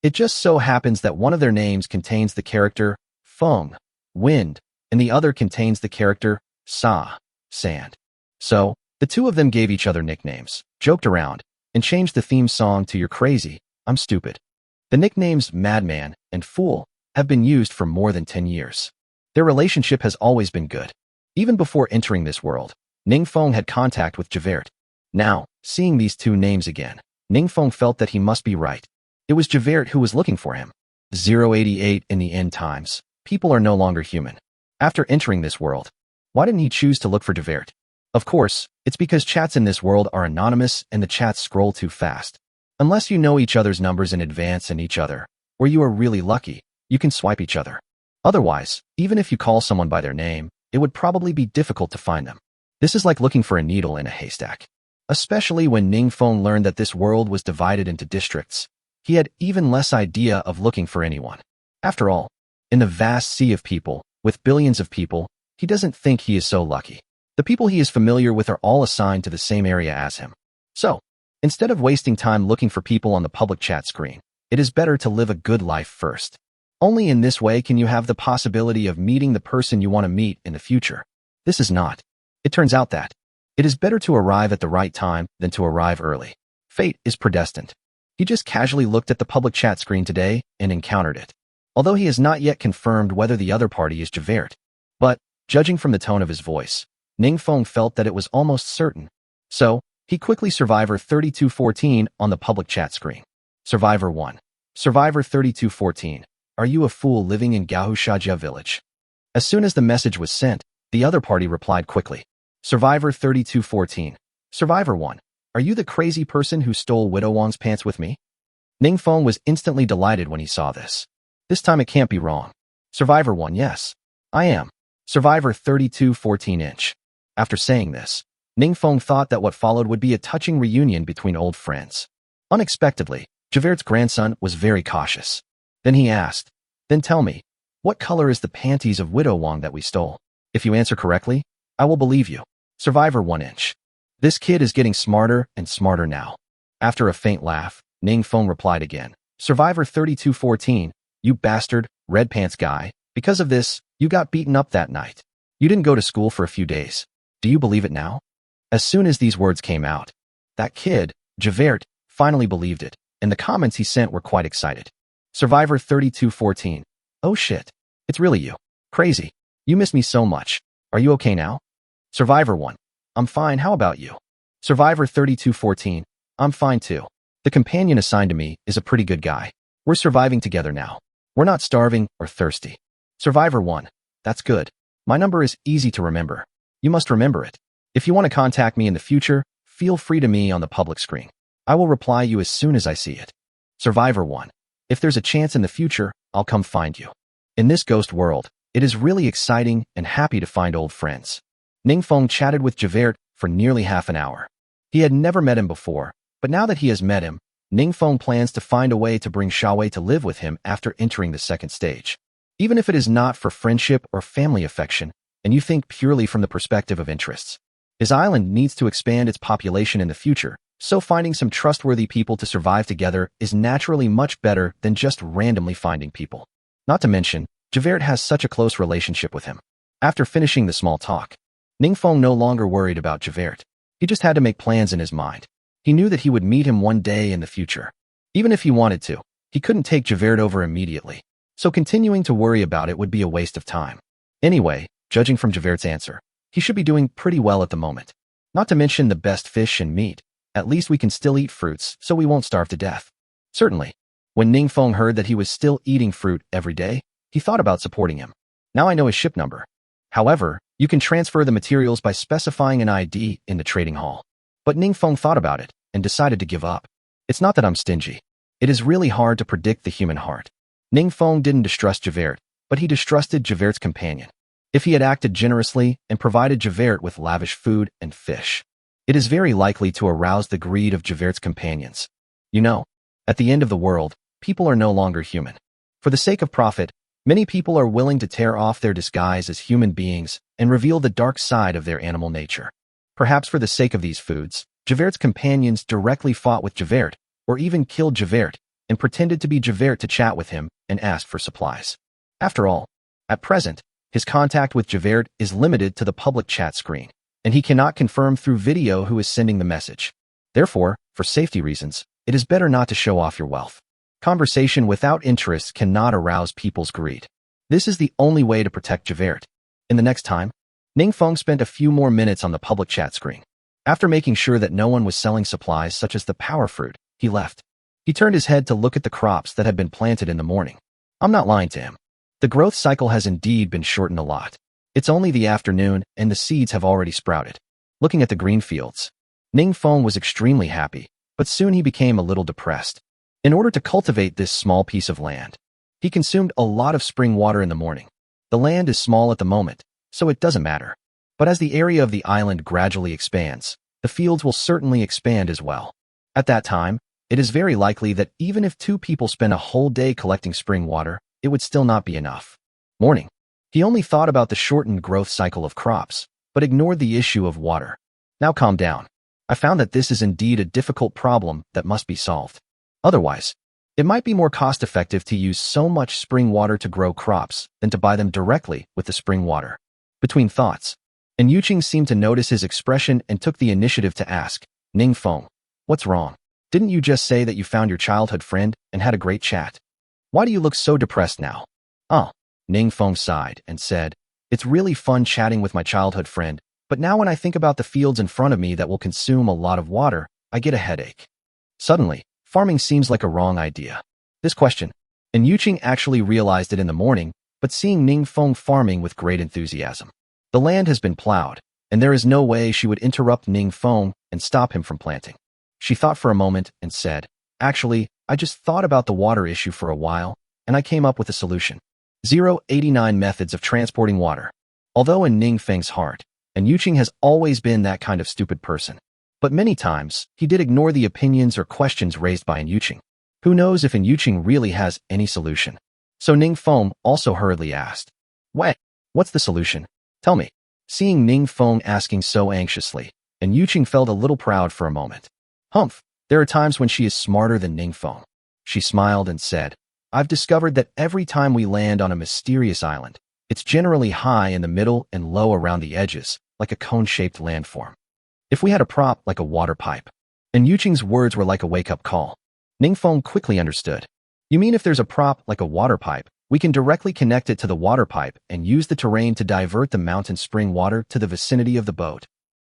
It just so happens that one of their names contains the character Feng, wind, and the other contains the character Sa, sand. So, the two of them gave each other nicknames, joked around, and changed the theme song to "You're crazy, I'm stupid." The nicknames Madman and Fool have been used for more than 10 years. Their relationship has always been good. Even before entering this world, Ningfeng had contact with Javert. Now, seeing these two names again, Ningfeng felt that he must be right. It was Javert who was looking for him. 088 in the end times, people are no longer human. After entering this world, why didn't he choose to look for Javert? Of course, it's because chats in this world are anonymous and the chats scroll too fast. Unless you know each other's numbers in advance and each other, or you are really lucky, you can swipe each other. Otherwise, even if you call someone by their name, it would probably be difficult to find them. This is like looking for a needle in a haystack. Especially when Ningfeng learned that this world was divided into districts. He had even less idea of looking for anyone. After all, in the vast sea of people, with billions of people, he doesn't think he is so lucky. The people he is familiar with are all assigned to the same area as him. So, instead of wasting time looking for people on the public chat screen, it is better to live a good life first. Only in this way can you have the possibility of meeting the person you want to meet in the future. This is not. It turns out that it is better to arrive at the right time than to arrive early. Fate is predestined. He just casually looked at the public chat screen today and encountered it. Although he has not yet confirmed whether the other party is Javert. But, judging from the tone of his voice, Ningfeng felt that it was almost certain. So, he quickly Survivor 3214 on the public chat screen. Survivor 1. Survivor 3214. Are you a fool living in Gaohushaja village? As soon as the message was sent, the other party replied quickly. Survivor 3214. Survivor 1. Are you the crazy person who stole Widow Wang's pants with me? Ningfeng was instantly delighted when he saw this. This time it can't be wrong. Survivor 1. Yes, I am. Survivor 3214 inch. After saying this, Ningfeng thought that what followed would be a touching reunion between old friends. Unexpectedly, Javert's grandson was very cautious. Then he asked, "Then tell me, what color is the panties of Widow Wang that we stole? If you answer correctly, I will believe you." Survivor 1 inch. This kid is getting smarter and smarter now. After a faint laugh, Ningfeng replied again. Survivor 3214, you bastard, red pants guy. Because of this, you got beaten up that night. You didn't go to school for a few days. Do you believe it now? As soon as these words came out, that kid, Javert, finally believed it, and the comments he sent were quite excited. Survivor 3214. Oh shit. It's really you. Crazy. You miss me so much. Are you okay now? Survivor 1. I'm fine, how about you? Survivor 3214. I'm fine too. The companion assigned to me is a pretty good guy. We're surviving together now. We're not starving or thirsty. Survivor 1. That's good. My number is easy to remember. You must remember it. If you want to contact me in the future, feel free to me on the public screen. I will reply you as soon as I see it. Survivor 1. If there's a chance in the future, I'll come find you. In this ghost world, it is really exciting and happy to find old friends. Ningfeng chatted with Javert for nearly half an hour. He had never met him before, but now that he has met him, Ningfeng plans to find a way to bring Xiaowei to live with him after entering the second stage. Even if it is not for friendship or family affection, and you think purely from the perspective of interests. His island needs to expand its population in the future, So finding some trustworthy people to survive together is naturally much better than just randomly finding people. Not to mention, Javert has such a close relationship with him. After finishing the small talk, Ningfeng no longer worried about Javert. He just had to make plans in his mind. He knew that he would meet him one day in the future. Even if he wanted to, he couldn't take Javert over immediately, so continuing to worry about it would be a waste of time. Anyway, judging from Javert's answer, he should be doing pretty well at the moment. Not to mention the best fish and meat. At least we can still eat fruits, so we won't starve to death. Certainly. When Ningfeng heard that he was still eating fruit every day, he thought about supporting him. Now I know his ship number. However, you can transfer the materials by specifying an ID in the trading hall. But Ningfeng thought about it and decided to give up. It's not that I'm stingy. It is really hard to predict the human heart. Ningfeng didn't distrust Javert, but he distrusted Javert's companion. If he had acted generously and provided Javert with lavish food and fish, it is very likely to arouse the greed of Javert's companions. You know, at the end of the world, people are no longer human. For the sake of profit, many people are willing to tear off their disguise as human beings and reveal the dark side of their animal nature. Perhaps for the sake of these foods, Javert's companions directly fought with Javert, or even killed Javert, and pretended to be Javert to chat with him and ask for supplies. After all, at present, his contact with Javert is limited to the public chat screen, and he cannot confirm through video who is sending the message. Therefore, for safety reasons, it is better not to show off your wealth. Conversation without interest cannot arouse people's greed. This is the only way to protect Javert. In the next time, Ningfeng spent a few more minutes on the public chat screen. After making sure that no one was selling supplies such as the power fruit, he left. He turned his head to look at the crops that had been planted in the morning. I'm not lying to him. The growth cycle has indeed been shortened a lot. It's only the afternoon and the seeds have already sprouted. Looking at the green fields, Ningfeng was extremely happy, but soon he became a little depressed. In order to cultivate this small piece of land, he consumed a lot of spring water in the morning. The land is small at the moment, so it doesn't matter. But as the area of the island gradually expands, the fields will certainly expand as well. At that time, it is very likely that even if 2 people spend a whole day collecting spring water, it would still not be enough. Morning. He only thought about the shortened growth cycle of crops, but ignored the issue of water. Now calm down. I found that this is indeed a difficult problem that must be solved. Otherwise, it might be more cost-effective to use so much spring water to grow crops than to buy them directly with the spring water. Between thoughts, and Yuqing seemed to notice his expression and took the initiative to ask, Ningfeng, what's wrong? Didn't you just say that you found your childhood friend and had a great chat? Why do you look so depressed now? Oh. Ningfeng sighed and said, it's really fun chatting with my childhood friend, but now when I think about the fields in front of me that will consume a lot of water, I get a headache. Suddenly, farming seems like a wrong idea. This question, and Yuqing actually realized it in the morning, but seeing Ningfeng farming with great enthusiasm. The land has been plowed, and there is no way she would interrupt Ningfeng and stop him from planting. She thought for a moment and said, actually, I just thought about the water issue for a while, and I came up with a solution. 089 methods of transporting water. Although in Ningfeng's heart, and Yuqing has always been that kind of stupid person. But many times, he did ignore the opinions or questions raised by Yuqing. Who knows if Yuqing really has any solution? So Ningfeng also hurriedly asked, wait, what's the solution? Tell me. Seeing Ningfeng asking so anxiously, and Yuqing felt a little proud for a moment. Humph, there are times when she is smarter than Ningfeng. She smiled and said, I've discovered that every time we land on a mysterious island, it's generally high in the middle and low around the edges, like a cone-shaped landform. If we had a prop like a water pipe. And Yuqing's words were like a wake-up call. Ningfeng quickly understood. You mean if there's a prop like a water pipe, we can directly connect it to the water pipe and use the terrain to divert the mountain spring water to the vicinity of the boat.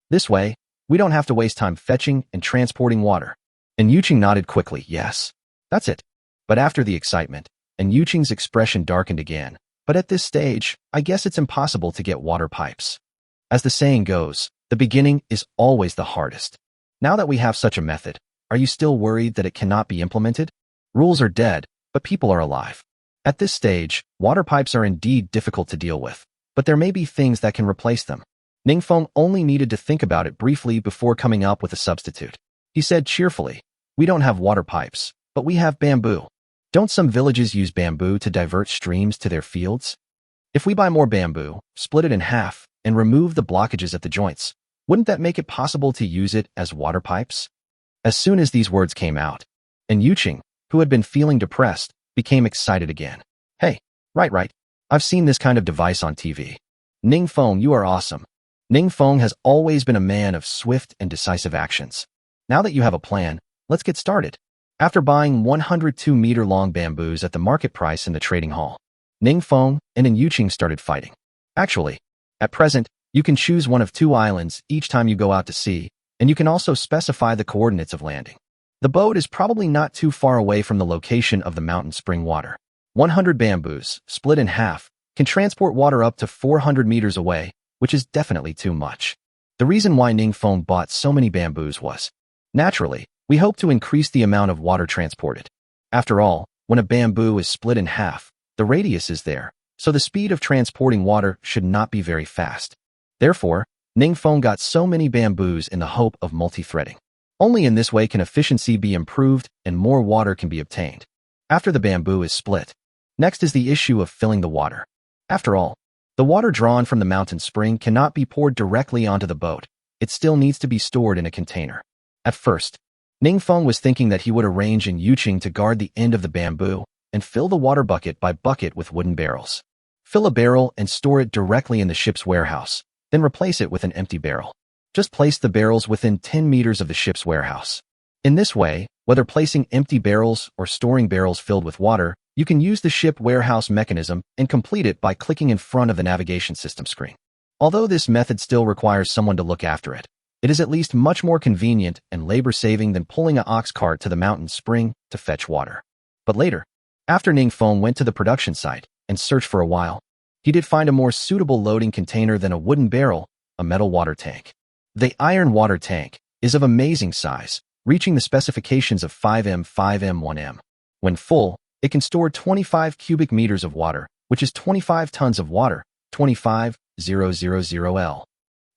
This way, we don't have to waste time fetching and transporting water. And Yuqing nodded quickly, yes. That's it. But after the excitement, and Yuqing's expression darkened again, but at this stage, I guess it's impossible to get water pipes. As the saying goes, the beginning is always the hardest. Now that we have such a method, are you still worried that it cannot be implemented? Rules are dead, but people are alive. At this stage, water pipes are indeed difficult to deal with, but there may be things that can replace them. Ningfeng only needed to think about it briefly before coming up with a substitute. He said cheerfully, we don't have water pipes, but we have bamboo. Don't some villages use bamboo to divert streams to their fields? If we buy more bamboo, split it in half, and remove the blockages at the joints, wouldn't that make it possible to use it as water pipes? As soon as these words came out, and Yuqing, who had been feeling depressed, became excited again. Hey, right. I've seen this kind of device on TV. Ningfeng, you are awesome. Ningfeng has always been a man of swift and decisive actions. Now that you have a plan, let's get started. After buying 102-meter-long bamboos at the market price in the trading hall, Ningfeng and Yuqing started fighting. Actually, at present, you can choose one of two islands each time you go out to sea, and you can also specify the coordinates of landing. The boat is probably not too far away from the location of the mountain spring water. 100 bamboos, split in half, can transport water up to 400 meters away, which is definitely too much. The reason why Ningfeng bought so many bamboos was, naturally, we hope to increase the amount of water transported. After all, when a bamboo is split in half, the radius is there, so the speed of transporting water should not be very fast. Therefore, Ningfeng got so many bamboos in the hope of multi-threading. Only in this way can efficiency be improved and more water can be obtained. After the bamboo is split, next is the issue of filling the water. After all, the water drawn from the mountain spring cannot be poured directly onto the boat. It still needs to be stored in a container. At first, Ningfeng was thinking that he would arrange in Yuqing to guard the end of the bamboo and fill the water bucket by bucket with wooden barrels. Fill a barrel and store it directly in the ship's warehouse, then replace it with an empty barrel. Just place the barrels within 10 meters of the ship's warehouse. In this way, whether placing empty barrels or storing barrels filled with water, you can use the ship warehouse mechanism and complete it by clicking in front of the navigation system screen. Although this method still requires someone to look after it, it is at least much more convenient and labor-saving than pulling an ox cart to the mountain spring to fetch water. But later, after Ningfeng went to the production site and searched for a while, he did find a more suitable loading container than a wooden barrel, a metal water tank. The iron water tank is of amazing size, reaching the specifications of 5M 5M1M. When full, it can store 25 cubic meters of water, which is 25 tons of water, 25,000 L.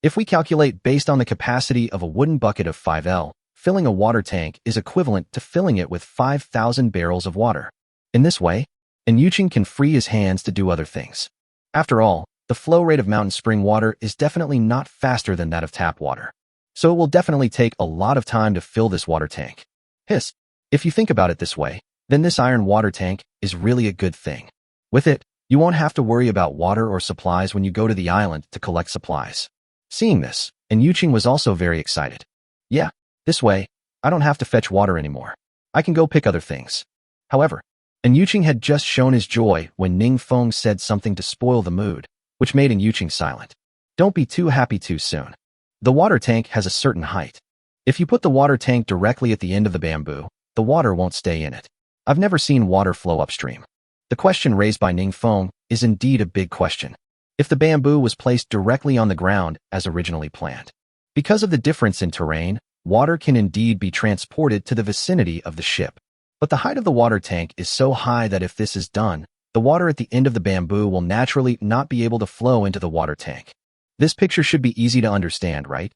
If we calculate based on the capacity of a wooden bucket of 5L, filling a water tank is equivalent to filling it with 5,000 barrels of water. In this way, Yuqing can free his hands to do other things. After all, the flow rate of mountain spring water is definitely not faster than that of tap water. So it will definitely take a lot of time to fill this water tank. If you think about it this way, then this iron water tank is really a good thing. With it, you won't have to worry about water or supplies when you go to the island to collect supplies. Seeing this, Yuqing was also very excited. Yeah, this way, I don't have to fetch water anymore. I can go pick other things. However, Yuqing had just shown his joy when Ningfeng said something to spoil the mood, which made Yuqing silent. Don't be too happy too soon. The water tank has a certain height. If you put the water tank directly at the end of the bamboo, the water won't stay in it. I've never seen water flow upstream. The question raised by Ningfeng is indeed a big question. If the bamboo was placed directly on the ground as originally planned. Because of the difference in terrain, water can indeed be transported to the vicinity of the ship. But the height of the water tank is so high that if this is done, the water at the end of the bamboo will naturally not be able to flow into the water tank. This picture should be easy to understand, right?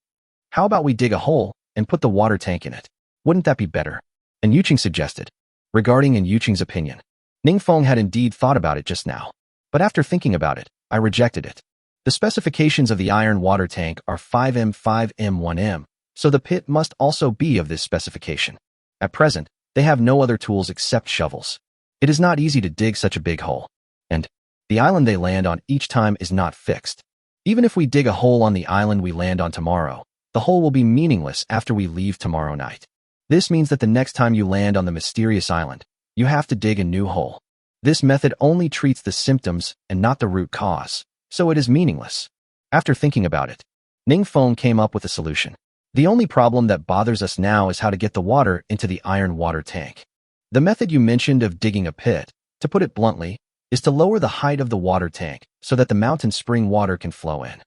How about we dig a hole and put the water tank in it? Wouldn't that be better? Yuqing suggested. Regarding Yuqing's opinion, Ningfeng had indeed thought about it just now. But after thinking about it, I rejected it. The specifications of the iron water tank are 5M 5M1M, so the pit must also be of this specification. At present, they have no other tools except shovels. It is not easy to dig such a big hole. And the island they land on each time is not fixed. Even if we dig a hole on the island we land on tomorrow, the hole will be meaningless after we leave tomorrow night. This means that the next time you land on the mysterious island, you have to dig a new hole. This method only treats the symptoms and not the root cause, so it is meaningless. After thinking about it, Ningfeng came up with a solution. The only problem that bothers us now is how to get the water into the iron water tank. The method you mentioned of digging a pit, to put it bluntly, is to lower the height of the water tank so that the mountain spring water can flow in.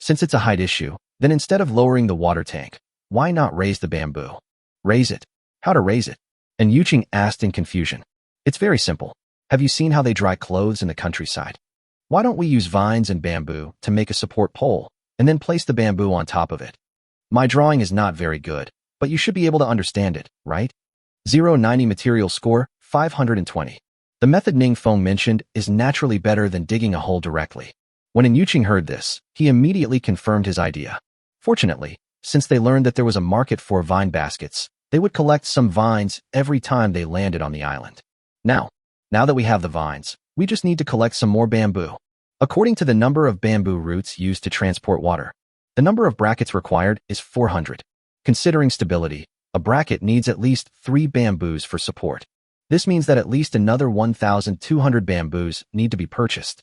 Since it's a height issue, then instead of lowering the water tank, why not raise the bamboo? Raise it. How to raise it? Yuqing asked in confusion. It's very simple. Have you seen how they dry clothes in the countryside? Why don't we use vines and bamboo to make a support pole, and then place the bamboo on top of it? My drawing is not very good, but you should be able to understand it, right? 090 material score, 520. The method Ningfeng mentioned is naturally better than digging a hole directly. When Yuqing heard this, he immediately confirmed his idea. Fortunately, since they learned that there was a market for vine baskets, They would collect some vines every time they landed on the island. Now that we have the vines, we just need to collect some more bamboo. According to the number of bamboo roots used to transport water, the number of brackets required is 400. Considering stability, a bracket needs at least 3 bamboos for support. This means that at least another 1,200 bamboos need to be purchased.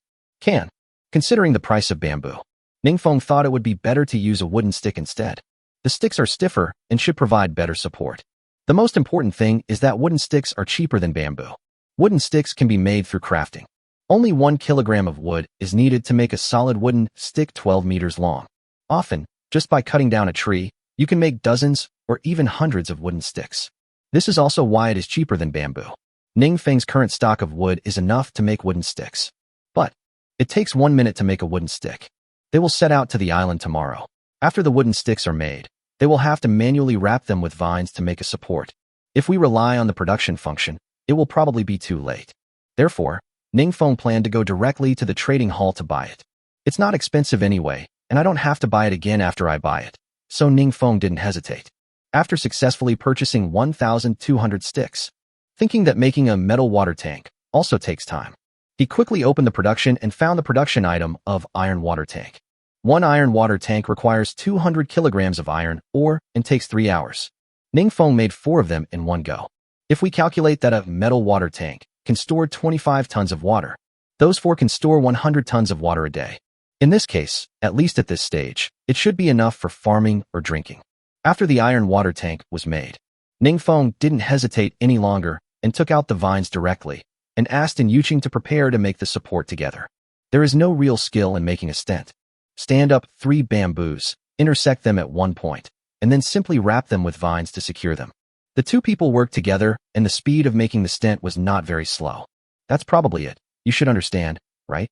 Considering the price of bamboo, Ningfeng thought it would be better to use a wooden stick instead. The sticks are stiffer and should provide better support. The most important thing is that wooden sticks are cheaper than bamboo. Wooden sticks can be made through crafting. Only 1 kilogram of wood is needed to make a solid wooden stick 12 meters long. Often, just by cutting down a tree, you can make dozens or even hundreds of wooden sticks. This is also why it is cheaper than bamboo. Ningfeng's current stock of wood is enough to make wooden sticks. But it takes 1 minute to make a wooden stick. They will set out to the island tomorrow. After the wooden sticks are made, they will have to manually wrap them with vines to make a support. If we rely on the production function, it will probably be too late. Therefore, Ningfeng planned to go directly to the trading hall to buy it. It's not expensive anyway, and I don't have to buy it again after I buy it. So Ningfeng didn't hesitate. After successfully purchasing 1,200 sticks, thinking that making a metal water tank also takes time, he quickly opened the production and found the production item of iron water tank. 1 iron water tank requires 200 kilograms of iron ore and takes 3 hours. Ningfeng made 4 of them in one go. If we calculate that a metal water tank can store 25 tons of water, those 4 can store 100 tons of water a day. In this case, at least at this stage, it should be enough for farming or drinking. After the iron water tank was made, Ningfeng didn't hesitate any longer and took out the vines directly and asked in Yuqing to prepare to make the support together. There is no real skill in making a stent. Stand up 3 bamboos, intersect them at one point, and then simply wrap them with vines to secure them. The 2 people worked together, and the speed of making the stent was not very slow. That's probably it. You should understand, right?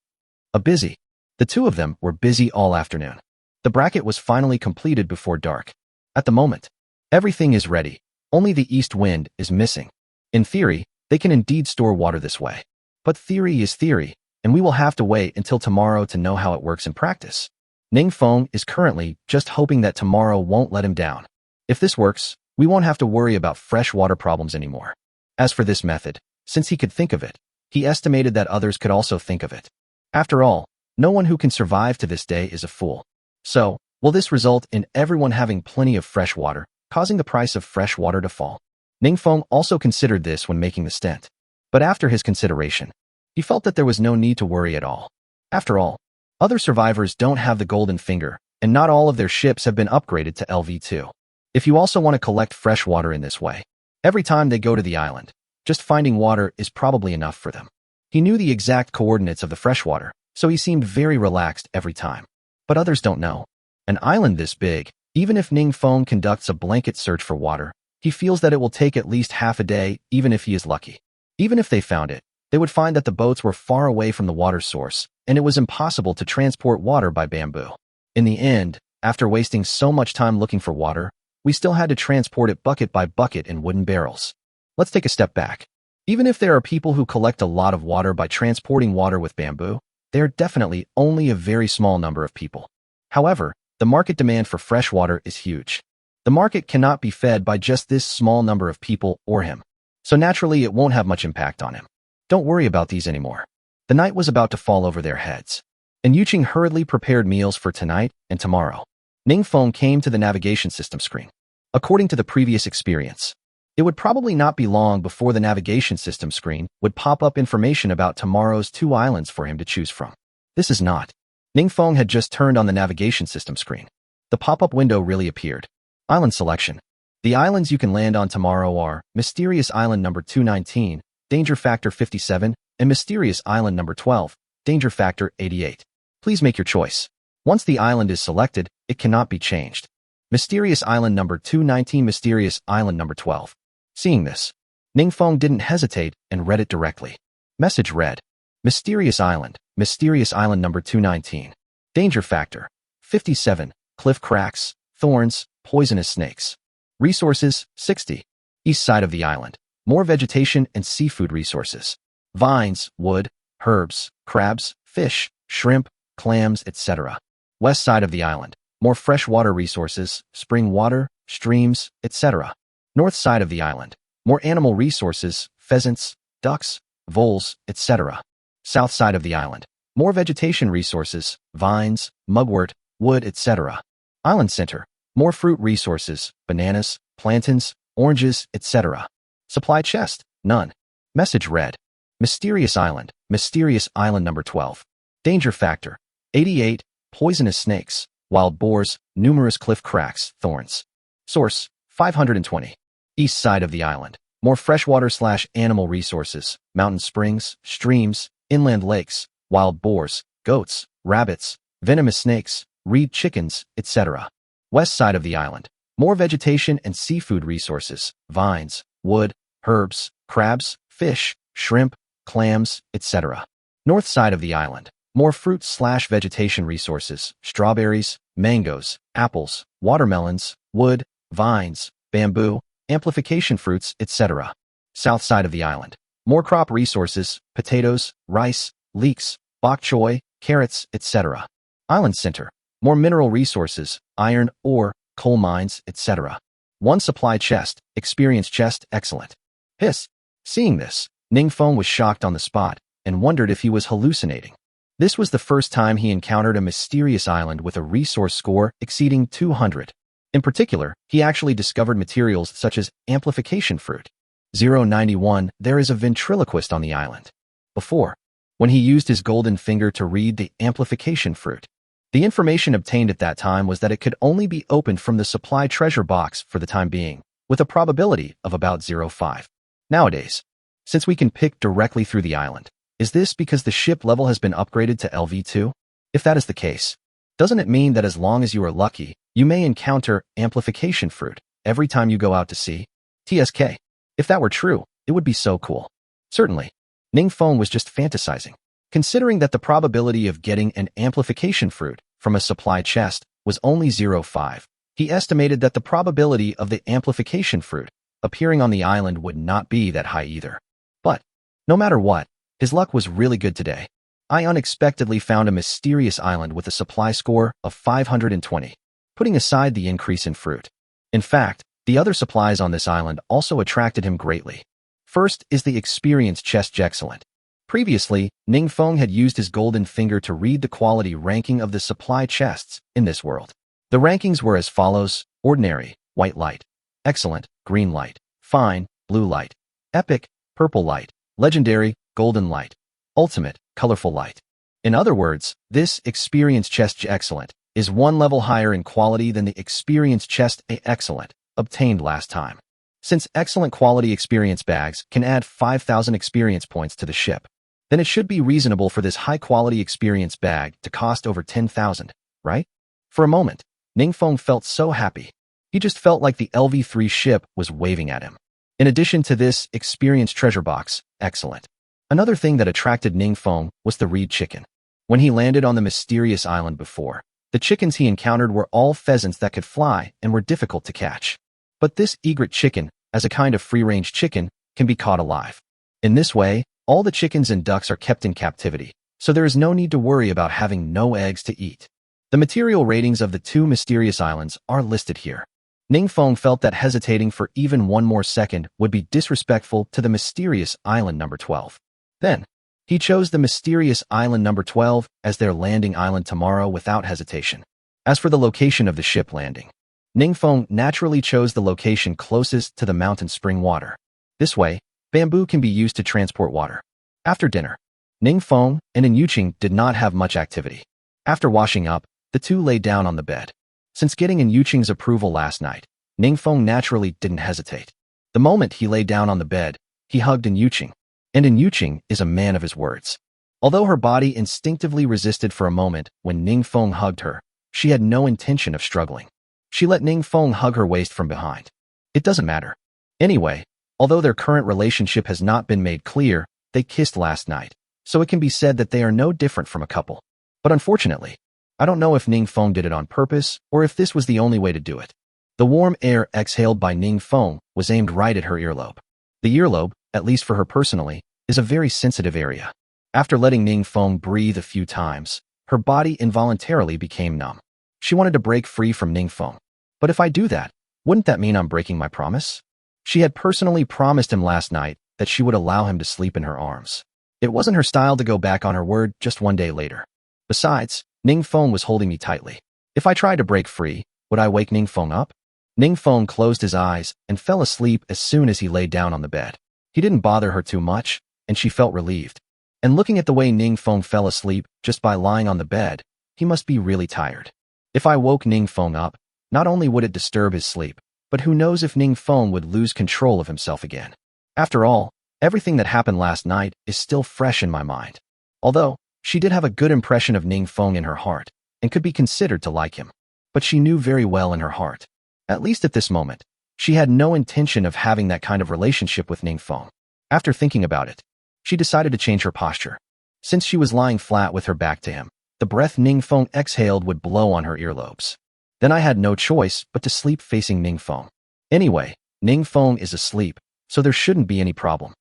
The 2 of them were busy all afternoon. The bracket was finally completed before dark. At the moment, everything is ready. Only the east wind is missing. In theory, they can indeed store water this way. But theory is theory, and we will have to wait until tomorrow to know how it works in practice. Ningfeng is currently just hoping that tomorrow won't let him down. If this works, we won't have to worry about fresh water problems anymore. As for this method, since he could think of it, he estimated that others could also think of it. After all, no one who can survive to this day is a fool. So, will this result in everyone having plenty of fresh water, causing the price of fresh water to fall? Ningfeng also considered this when making the stent. But after his consideration, he felt that there was no need to worry at all. After all, other survivors don't have the golden finger, and not all of their ships have been upgraded to Lv.2. If you also want to collect fresh water in this way, every time they go to the island, just finding water is probably enough for them. He knew the exact coordinates of the fresh water, so he seemed very relaxed every time. But others don't know. An island this big, even if Ningfeng conducts a blanket search for water, he feels that it will take at least half a day, even if he is lucky. Even if they found it, they would find that the boats were far away from the water source, and it was impossible to transport water by bamboo. In the end, after wasting so much time looking for water, we still had to transport it bucket by bucket in wooden barrels. Let's take a step back. Even if there are people who collect a lot of water by transporting water with bamboo, they are definitely only a very small number of people. However, the market demand for fresh water is huge. The market cannot be fed by just this small number of people or him. So naturally, it won't have much impact on him. Don't worry about these anymore. The night was about to fall over their heads, and Yuqing hurriedly prepared meals for tonight and tomorrow. Ningfeng came to the navigation system screen. According to the previous experience, it would probably not be long before the navigation system screen would pop up information about tomorrow's 2 islands for him to choose from. This is not. Ningfeng had just turned on the navigation system screen. The pop-up window really appeared. Island selection. The islands you can land on tomorrow are Mysterious Island number 219, Danger Factor 57, and Mysterious Island number 12, Danger Factor 88. Please make your choice. Once the island is selected, it cannot be changed. Mysterious Island number 219, Mysterious Island number 12. Seeing this, Ningfeng didn't hesitate and read it directly. Message read, Mysterious Island number 219. Danger Factor 57, cliff cracks, thorns, poisonous snakes. Resources, 60. East side of the island, more vegetation and seafood resources. Vines, wood, herbs, crabs, fish, shrimp, clams, etc. West side of the island, more freshwater resources, spring water, streams, etc. North side of the island. More animal resources, pheasants, ducks, voles, etc. South side of the island. More vegetation resources, vines, mugwort, wood, etc. Island center. More fruit resources, bananas, plantains, oranges, etc. Supply chest, none. Message read. Mysterious island number 12. Danger factor, 88, poisonous snakes, wild boars, numerous cliff cracks, thorns. Source, 520. East side of the island. More freshwater/animal resources, mountain springs, streams, inland lakes, wild boars, goats, rabbits, venomous snakes, reed chickens, etc. West side of the island. More vegetation and seafood resources, vines, wood, herbs, crabs, fish, shrimp, clams, etc. North side of the island. More fruit/vegetation resources, strawberries, mangoes, apples, watermelons, wood, vines, bamboo, amplification fruits, etc. South side of the island. More crop resources, potatoes, rice, leeks, bok choy, carrots, etc. Island center. More mineral resources, iron, ore, coal mines, etc. One supply chest, experience chest, excellent. Hiss. Seeing this, Ningfeng was shocked on the spot and wondered if he was hallucinating. This was the first time he encountered a mysterious island with a resource score exceeding 200. In particular, he actually discovered materials such as amplification fruit. 091, there is a ventriloquist on the island. Before, when he used his golden finger to read the amplification fruit, the information obtained at that time was that it could only be opened from the supply treasure box for the time being, with a probability of about 0.5. Nowadays, since we can pick directly through the island, is this because the ship level has been upgraded to Lv.2? If that is the case, doesn't it mean that as long as you are lucky, you may encounter amplification fruit every time you go out to sea? TSK. If that were true, it would be so cool. Certainly, Ningfeng was just fantasizing. Considering that the probability of getting an amplification fruit from a supply chest was only 0.5, he estimated that the probability of the amplification fruit appearing on the island would not be that high either. But, no matter what, his luck was really good today. I unexpectedly found a mysterious island with a supply score of 520, putting aside the increase in fruit. In fact, the other supplies on this island also attracted him greatly. First is the experience chest excellent. Previously, Ningfeng had used his golden finger to read the quality ranking of the supply chests in this world. The rankings were as follows: ordinary, white light; excellent, green light; fine, blue light; epic, purple light; legendary, golden light; ultimate, colorful light. In other words, this experience chest excellent is one level higher in quality than the experience chest A excellent obtained last time. Since excellent quality experience bags can add 5,000 experience points to the ship, then it should be reasonable for this high-quality experience bag to cost over 10,000, right? For a moment, Ningfeng felt so happy. He just felt like the Lv.3 ship was waving at him. In addition to this experience treasure box, excellent. Another thing that attracted Ningfeng was the reed chicken. When he landed on the mysterious island before, the chickens he encountered were all pheasants that could fly and were difficult to catch. But this egret chicken, as a kind of free-range chicken, can be caught alive. In this way, all the chickens and ducks are kept in captivity, so there is no need to worry about having no eggs to eat. The material ratings of the two mysterious islands are listed here. Ningfeng felt that hesitating for even one more second would be disrespectful to the mysterious island number 12. Then, he chose the mysterious island number 12 as their landing island tomorrow without hesitation. As for the location of the ship landing, Ningfeng naturally chose the location closest to the mountain spring water. This way, bamboo can be used to transport water. After dinner, Ningfeng and Yuqing did not have much activity. After washing up, the two lay down on the bed. Since getting Yuqing's approval last night, Ningfeng naturally didn't hesitate. The moment he lay down on the bed, he hugged Yuqing. And Yuqing is a man of his words. Although her body instinctively resisted for a moment when Ningfeng hugged her, she had no intention of struggling. She let Ningfeng hug her waist from behind. It doesn't matter. Anyway, although their current relationship has not been made clear, they kissed last night, so it can be said that they are no different from a couple. But unfortunately, I don't know if Ningfeng did it on purpose or if this was the only way to do it. The warm air exhaled by Ningfeng was aimed right at her earlobe. The earlobe, at least for her personally, is a very sensitive area. After letting Ningfeng breathe a few times, her body involuntarily became numb. She wanted to break free from Ningfeng. But if I do that, wouldn't that mean I'm breaking my promise? She had personally promised him last night that she would allow him to sleep in her arms. It wasn't her style to go back on her word just one day later. Besides, Ningfeng was holding me tightly. If I tried to break free, would I wake Ningfeng up? Ningfeng closed his eyes and fell asleep as soon as he lay down on the bed. He didn't bother her too much, and she felt relieved. And looking at the way Ningfeng fell asleep just by lying on the bed, he must be really tired. If I woke Ningfeng up, not only would it disturb his sleep, but who knows if Ningfeng would lose control of himself again. After all, everything that happened last night is still fresh in my mind. Although, she did have a good impression of Ningfeng in her heart, and could be considered to like him. But she knew very well in her heart, at least at this moment, she had no intention of having that kind of relationship with Ningfeng. After thinking about it, she decided to change her posture. Since she was lying flat with her back to him, the breath Ningfeng exhaled would blow on her earlobes. Then I had no choice but to sleep facing Ningfeng. Anyway, Ningfeng is asleep, so there shouldn't be any problem.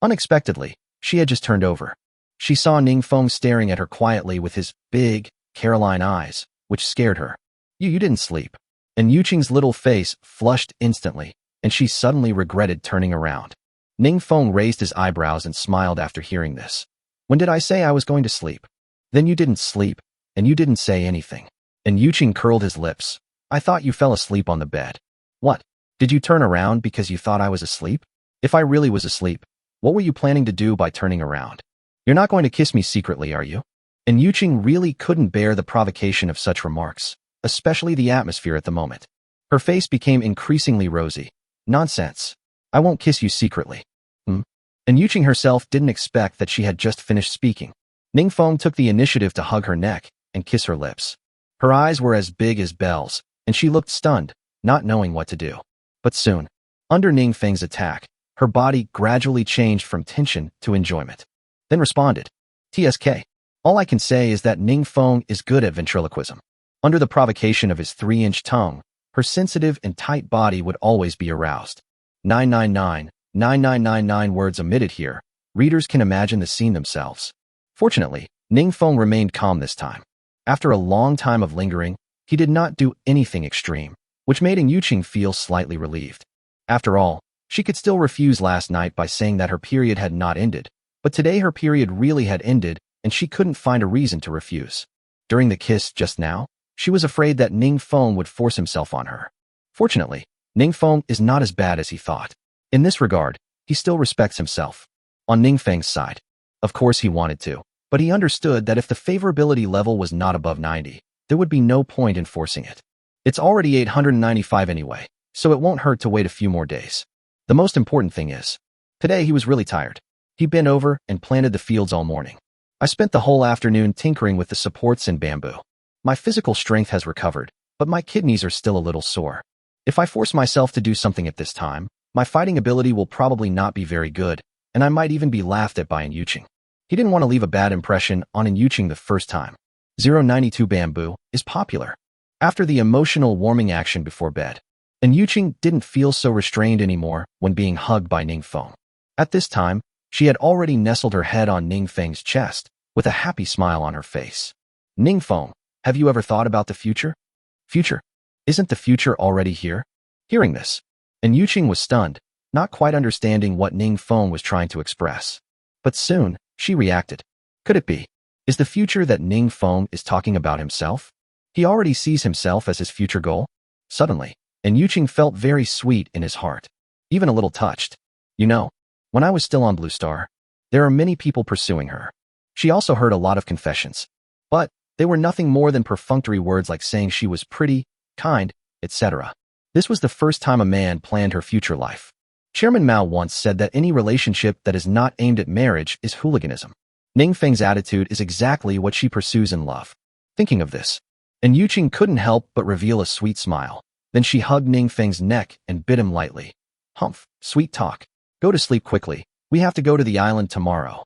Unexpectedly, she had just turned over. She saw Ningfeng staring at her quietly with his big, Caroline eyes, which scared her. You didn't sleep. And Yuqing's little face flushed instantly, and she suddenly regretted turning around. Ningfeng raised his eyebrows and smiled after hearing this. When did I say I was going to sleep? Then you didn't sleep, and you didn't say anything. And Yuqing curled his lips. I thought you fell asleep on the bed. What? Did you turn around because you thought I was asleep? If I really was asleep, what were you planning to do by turning around? You're not going to kiss me secretly, are you? And Yuqing really couldn't bear the provocation of such remarks, especially the atmosphere at the moment. Her face became increasingly rosy. Nonsense. I won't kiss you secretly. And Yuqing herself didn't expect that she had just finished speaking. Ningfeng took the initiative to hug her neck and kiss her lips. Her eyes were as big as bells, and she looked stunned, not knowing what to do. But soon, under Ningfeng's attack, her body gradually changed from tension to enjoyment. Then responded. TSK. All I can say is that Ningfeng is good at ventriloquism. Under the provocation of his 3-inch tongue, her sensitive and tight body would always be aroused. 999 words omitted here. Readers can imagine the scene themselves. Fortunately, Ningfeng remained calm this time. After a long time of lingering, he did not do anything extreme, which made Yuqing feel slightly relieved. After all, she could still refuse last night by saying that her period had not ended, but today her period really had ended, and she couldn't find a reason to refuse. During the kiss just now, she was afraid that Ningfeng would force himself on her. Fortunately, Ningfeng is not as bad as he thought. In this regard, he still respects himself. On Ningfeng's side, of course he wanted to, but he understood that if the favorability level was not above 90, there would be no point in forcing it. It's already 895 anyway, so it won't hurt to wait a few more days. The most important thing is, today he was really tired. He bent over and planted the fields all morning. I spent the whole afternoon tinkering with the supports in bamboo. My physical strength has recovered, but my kidneys are still a little sore. If I force myself to do something at this time, my fighting ability will probably not be very good, and I might even be laughed at by Yuqing. He didn't want to leave a bad impression on Yuqing the first time. 092 bamboo is popular. After the emotional warming action before bed, Yuqing didn't feel so restrained anymore when being hugged by Ningfeng. At this time, she had already nestled her head on Ningfeng's chest, with a happy smile on her face. Ningfeng, have you ever thought about the future? Future? Isn't the future already here? Hearing this, Yuqing was stunned, not quite understanding what Ningfeng was trying to express. But soon, she reacted. Could it be? Is the future that Ningfeng is talking about himself? He already sees himself as his future goal? Suddenly, Yuqing felt very sweet in his heart, even a little touched. You know, when I was still on Blue Star, there are many people pursuing her. She also heard a lot of confessions, but they were nothing more than perfunctory words like saying she was pretty, kind, etc. This was the first time a man planned her future life. Chairman Mao once said that any relationship that is not aimed at marriage is hooliganism. Ningfeng's attitude is exactly what she pursues in love. Thinking of this, Yuqing couldn't help but reveal a sweet smile. Then she hugged Ningfeng's neck and bit him lightly. Humph, sweet talk. Go to sleep quickly. We have to go to the island tomorrow.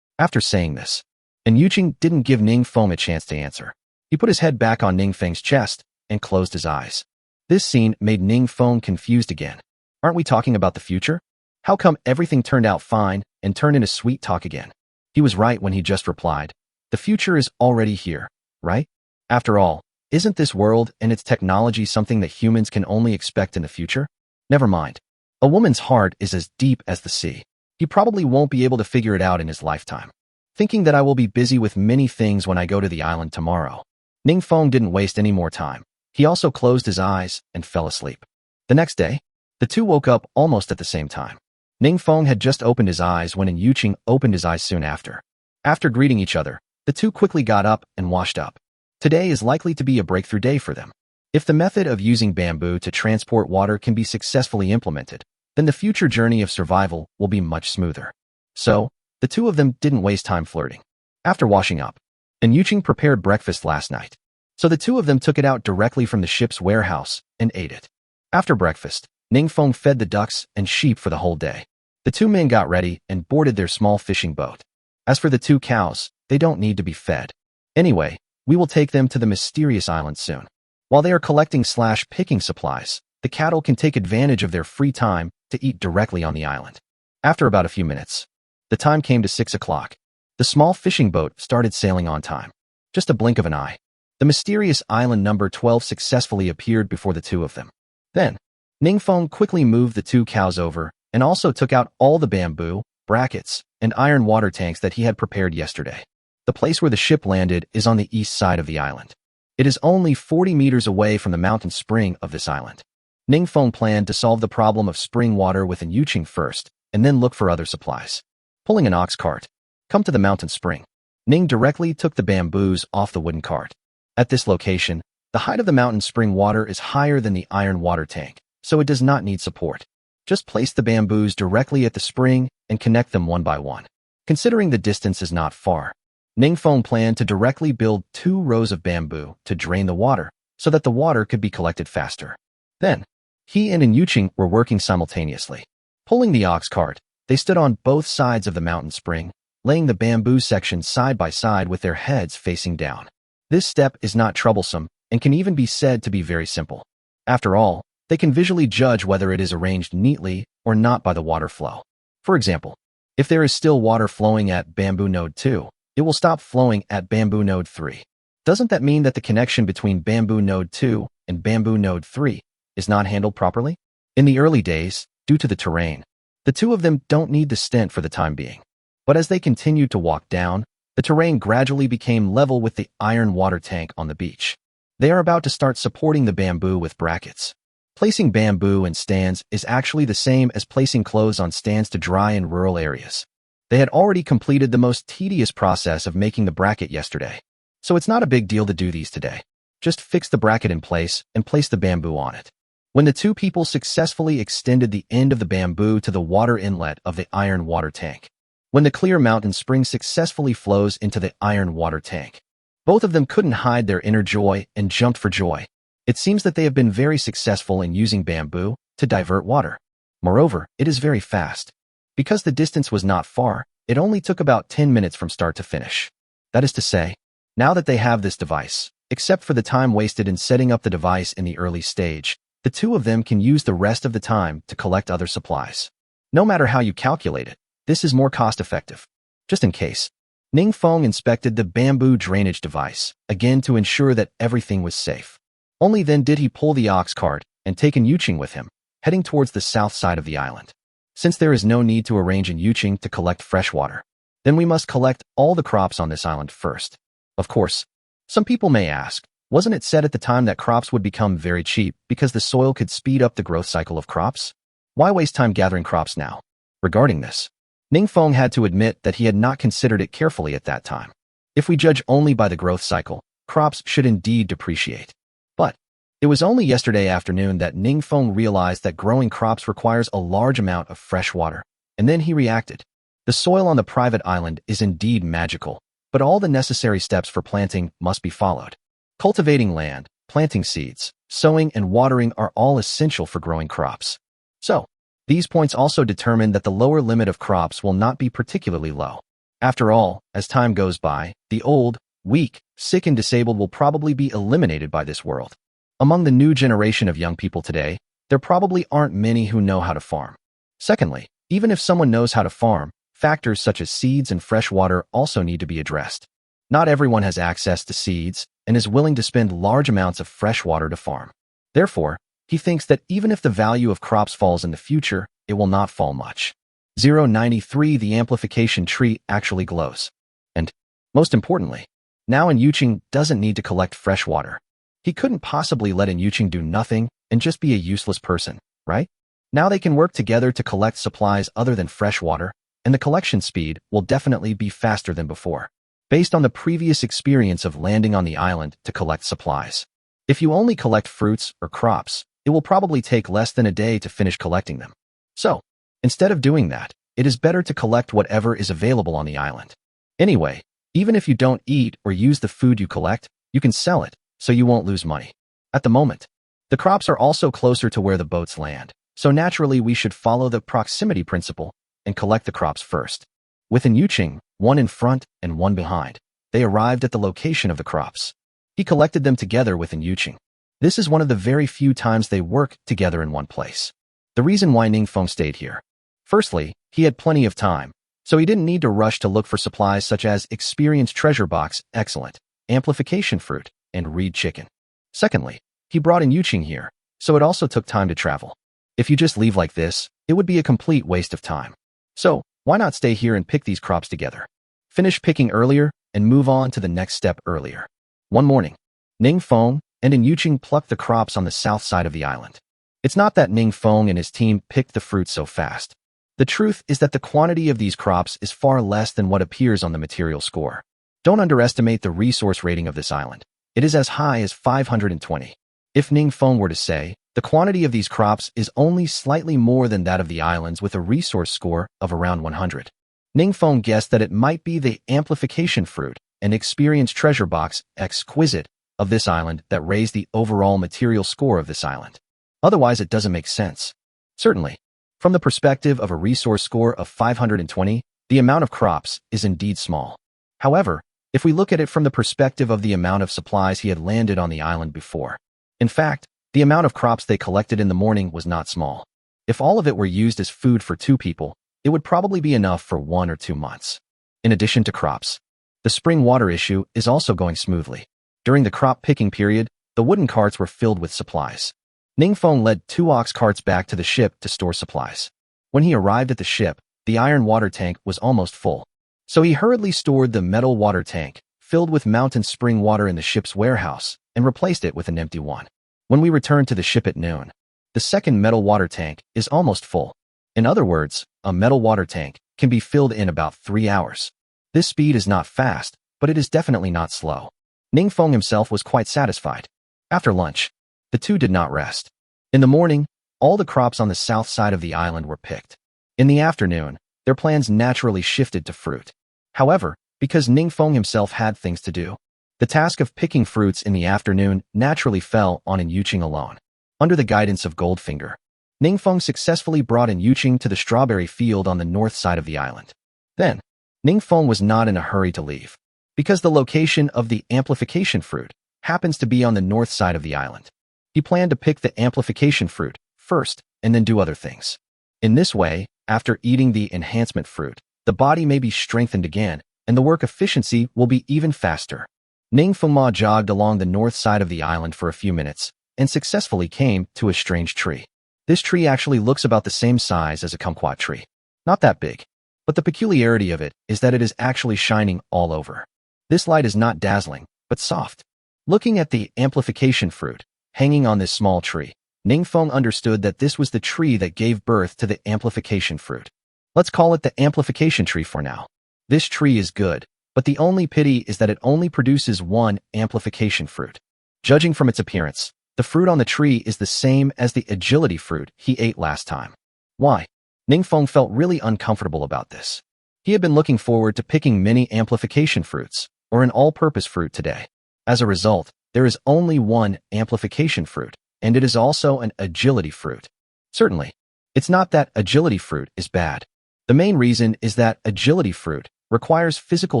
After saying this, Yuqing didn't give Ningfeng a chance to answer. He put his head back on Ningfeng's chest and closed his eyes. This scene made Ningfeng confused again. Aren't we talking about the future? How come everything turned out fine and turned into sweet talk again? He was right when he just replied. The future is already here, right? After all, isn't this world and its technology something that humans can only expect in the future? Never mind. A woman's heart is as deep as the sea. He probably won't be able to figure it out in his lifetime. Thinking that I will be busy with many things when I go to the island tomorrow, Ningfeng didn't waste any more time. He also closed his eyes and fell asleep. The next day, the two woke up almost at the same time. Ningfeng had just opened his eyes when Yuqing opened his eyes soon after. After greeting each other, the two quickly got up and washed up. Today is likely to be a breakthrough day for them. If the method of using bamboo to transport water can be successfully implemented, then the future journey of survival will be much smoother. So, the two of them didn't waste time flirting. After washing up, Yuqing prepared breakfast last night. So the two of them took it out directly from the ship's warehouse and ate it. After breakfast, Ningfeng fed the ducks and sheep for the whole day. The two men got ready and boarded their small fishing boat. As for the two cows, they don't need to be fed. Anyway, we will take them to the mysterious island soon. While they are collecting/picking supplies, the cattle can take advantage of their free time to eat directly on the island. After about a few minutes, the time came to 6 o'clock. The small fishing boat started sailing on time. Just a blink of an eye, the mysterious island number 12 successfully appeared before the two of them. Then, Ningfeng quickly moved the two cows over and also took out all the bamboo, brackets, and iron water tanks that he had prepared yesterday. The place where the ship landed is on the east side of the island. It is only 40 meters away from the mountain spring of this island. Ningfeng planned to solve the problem of spring water with Yuqing first, and then look for other supplies. Pulling an ox cart, come to the mountain spring. Ning directly took the bamboos off the wooden cart. At this location, the height of the mountain spring water is higher than the iron water tank, so it does not need support. Just place the bamboos directly at the spring and connect them one by one. Considering the distance is not far, Ningfeng planned to directly build 2 rows of bamboo to drain the water so that the water could be collected faster. Then, he and Yuqing were working simultaneously. Pulling the ox cart, they stood on both sides of the mountain spring, laying the bamboo section side by side with their heads facing down. This step is not troublesome and can even be said to be very simple. After all, they can visually judge whether it is arranged neatly or not by the water flow. For example, if there is still water flowing at bamboo node 2, it will stop flowing at bamboo node 3. Doesn't that mean that the connection between bamboo node 2 and bamboo node 3 is not handled properly? In the early days, due to the terrain, the two of them don't need the stent for the time being. But as they continued to walk down, the terrain gradually became level with the iron water tank on the beach. They are about to start supporting the bamboo with brackets. Placing bamboo in stands is actually the same as placing clothes on stands to dry in rural areas. They had already completed the most tedious process of making the bracket yesterday, so it's not a big deal to do these today. Just fix the bracket in place and place the bamboo on it. When the two people successfully extended the end of the bamboo to the water inlet of the iron water tank, when the clear mountain spring successfully flows into the iron water tank, both of them couldn't hide their inner joy and jumped for joy. It seems that they have been very successful in using bamboo to divert water. Moreover, it is very fast. Because the distance was not far, it only took about 10 minutes from start to finish. That is to say, now that they have this device, except for the time wasted in setting up the device in the early stage, the two of them can use the rest of the time to collect other supplies. No matter how you calculate it, this is more cost-effective. Just in case, Ningfeng inspected the bamboo drainage device, again to ensure that everything was safe. Only then did he pull the ox cart and take Yuqing with him, heading towards the south side of the island. Since there is no need to arrange Yuqing to collect fresh water, then we must collect all the crops on this island first. Of course, some people may ask, wasn't it said at the time that crops would become very cheap because the soil could speed up the growth cycle of crops? Why waste time gathering crops now? Regarding this, Ningfeng had to admit that he had not considered it carefully at that time. If we judge only by the growth cycle, crops should indeed depreciate. But it was only yesterday afternoon that Ningfeng realized that growing crops requires a large amount of fresh water, and then he reacted. The soil on the private island is indeed magical, but all the necessary steps for planting must be followed. Cultivating land, planting seeds, sowing and watering are all essential for growing crops. So, these points also determine that the lower limit of crops will not be particularly low. After all, as time goes by, the old, weak, sick and disabled will probably be eliminated by this world. Among the new generation of young people today, there probably aren't many who know how to farm. Secondly, even if someone knows how to farm, factors such as seeds and fresh water also need to be addressed. Not everyone has access to seeds and is willing to spend large amounts of fresh water to farm. Therefore, He thinks that even if the value of crops falls in the future, it will not fall much. 093 The amplification tree actually glows. And, most importantly, now Yuqing doesn't need to collect fresh water. He couldn't possibly let Yuqing do nothing and just be a useless person, right? Now they can work together to collect supplies other than fresh water, and the collection speed will definitely be faster than before, based on the previous experience of landing on the island to collect supplies. If you only collect fruits or crops, it will probably take less than a day to finish collecting them. So, instead of doing that, it is better to collect whatever is available on the island. Anyway, even if you don't eat or use the food you collect, you can sell it, so you won't lose money. At the moment, the crops are also closer to where the boats land, so naturally we should follow the proximity principle and collect the crops first. With Yuqing, one in front and one behind, they arrived at the location of the crops. He collected them together with Yuqing. This is one of the very few times they work together in one place. The reason why Ningfeng stayed here. Firstly, he had plenty of time, so he didn't need to rush to look for supplies such as experienced treasure box, excellent, amplification fruit, and reed chicken. Secondly, he brought Yuqing here, so it also took time to travel. If you just leave like this, it would be a complete waste of time. So, why not stay here and pick these crops together? Finish picking earlier and move on to the next step earlier. One morning, Ningfeng and Yuqing plucked the crops on the south side of the island. It's not that Ningfeng and his team picked the fruit so fast. The truth is that the quantity of these crops is far less than what appears on the material score. Don't underestimate the resource rating of this island. It is as high as 520. If Ningfeng were to say, the quantity of these crops is only slightly more than that of the islands with a resource score of around 100. Ningfeng guessed that it might be the amplification fruit and experienced treasure box, exquisite, of this island that raised the overall material score of this island. Otherwise, it doesn't make sense. Certainly, from the perspective of a resource score of 520, the amount of crops is indeed small. However, if we look at it from the perspective of the amount of supplies he had landed on the island before, in fact, the amount of crops they collected in the morning was not small. If all of it were used as food for 2 people, it would probably be enough for 1 or 2 months. In addition to crops, the spring water issue is also going smoothly. During the crop picking period, the wooden carts were filled with supplies. Ningfeng led 2 ox carts back to the ship to store supplies. When he arrived at the ship, the iron water tank was almost full. So he hurriedly stored the metal water tank, filled with mountain spring water in the ship's warehouse, and replaced it with an empty one. When we returned to the ship at noon, the second metal water tank is almost full. In other words, a metal water tank can be filled in about 3 hours. This speed is not fast, but it is definitely not slow. Ningfeng himself was quite satisfied. After lunch, the two did not rest. In the morning, all the crops on the south side of the island were picked. In the afternoon, their plans naturally shifted to fruit. However, because Ningfeng himself had things to do, the task of picking fruits in the afternoon naturally fell on Yuqing alone. Under the guidance of Goldfinger, Ningfeng successfully brought Yuqing to the strawberry field on the north side of the island. Then, Ningfeng was not in a hurry to leave, because the location of the amplification fruit happens to be on the north side of the island. He planned to pick the amplification fruit first and then do other things. In this way, after eating the enhancement fruit, the body may be strengthened again, and the work efficiency will be even faster. Ningfeng jogged along the north side of the island for a few minutes and successfully came to a strange tree. This tree actually looks about the same size as a kumquat tree. Not that big, but the peculiarity of it is that it is actually shining all over. This light is not dazzling, but soft. Looking at the amplification fruit hanging on this small tree, Ningfeng understood that this was the tree that gave birth to the amplification fruit. Let's call it the amplification tree for now. This tree is good, but the only pity is that it only produces 1 amplification fruit. Judging from its appearance, the fruit on the tree is the same as the agility fruit he ate last time. Why? Ningfeng felt really uncomfortable about this. He had been looking forward to picking many amplification fruits, or an all-purpose fruit today. As a result, there is only 1 amplification fruit, and it is also an agility fruit. Certainly, it's not that agility fruit is bad. The main reason is that agility fruit requires physical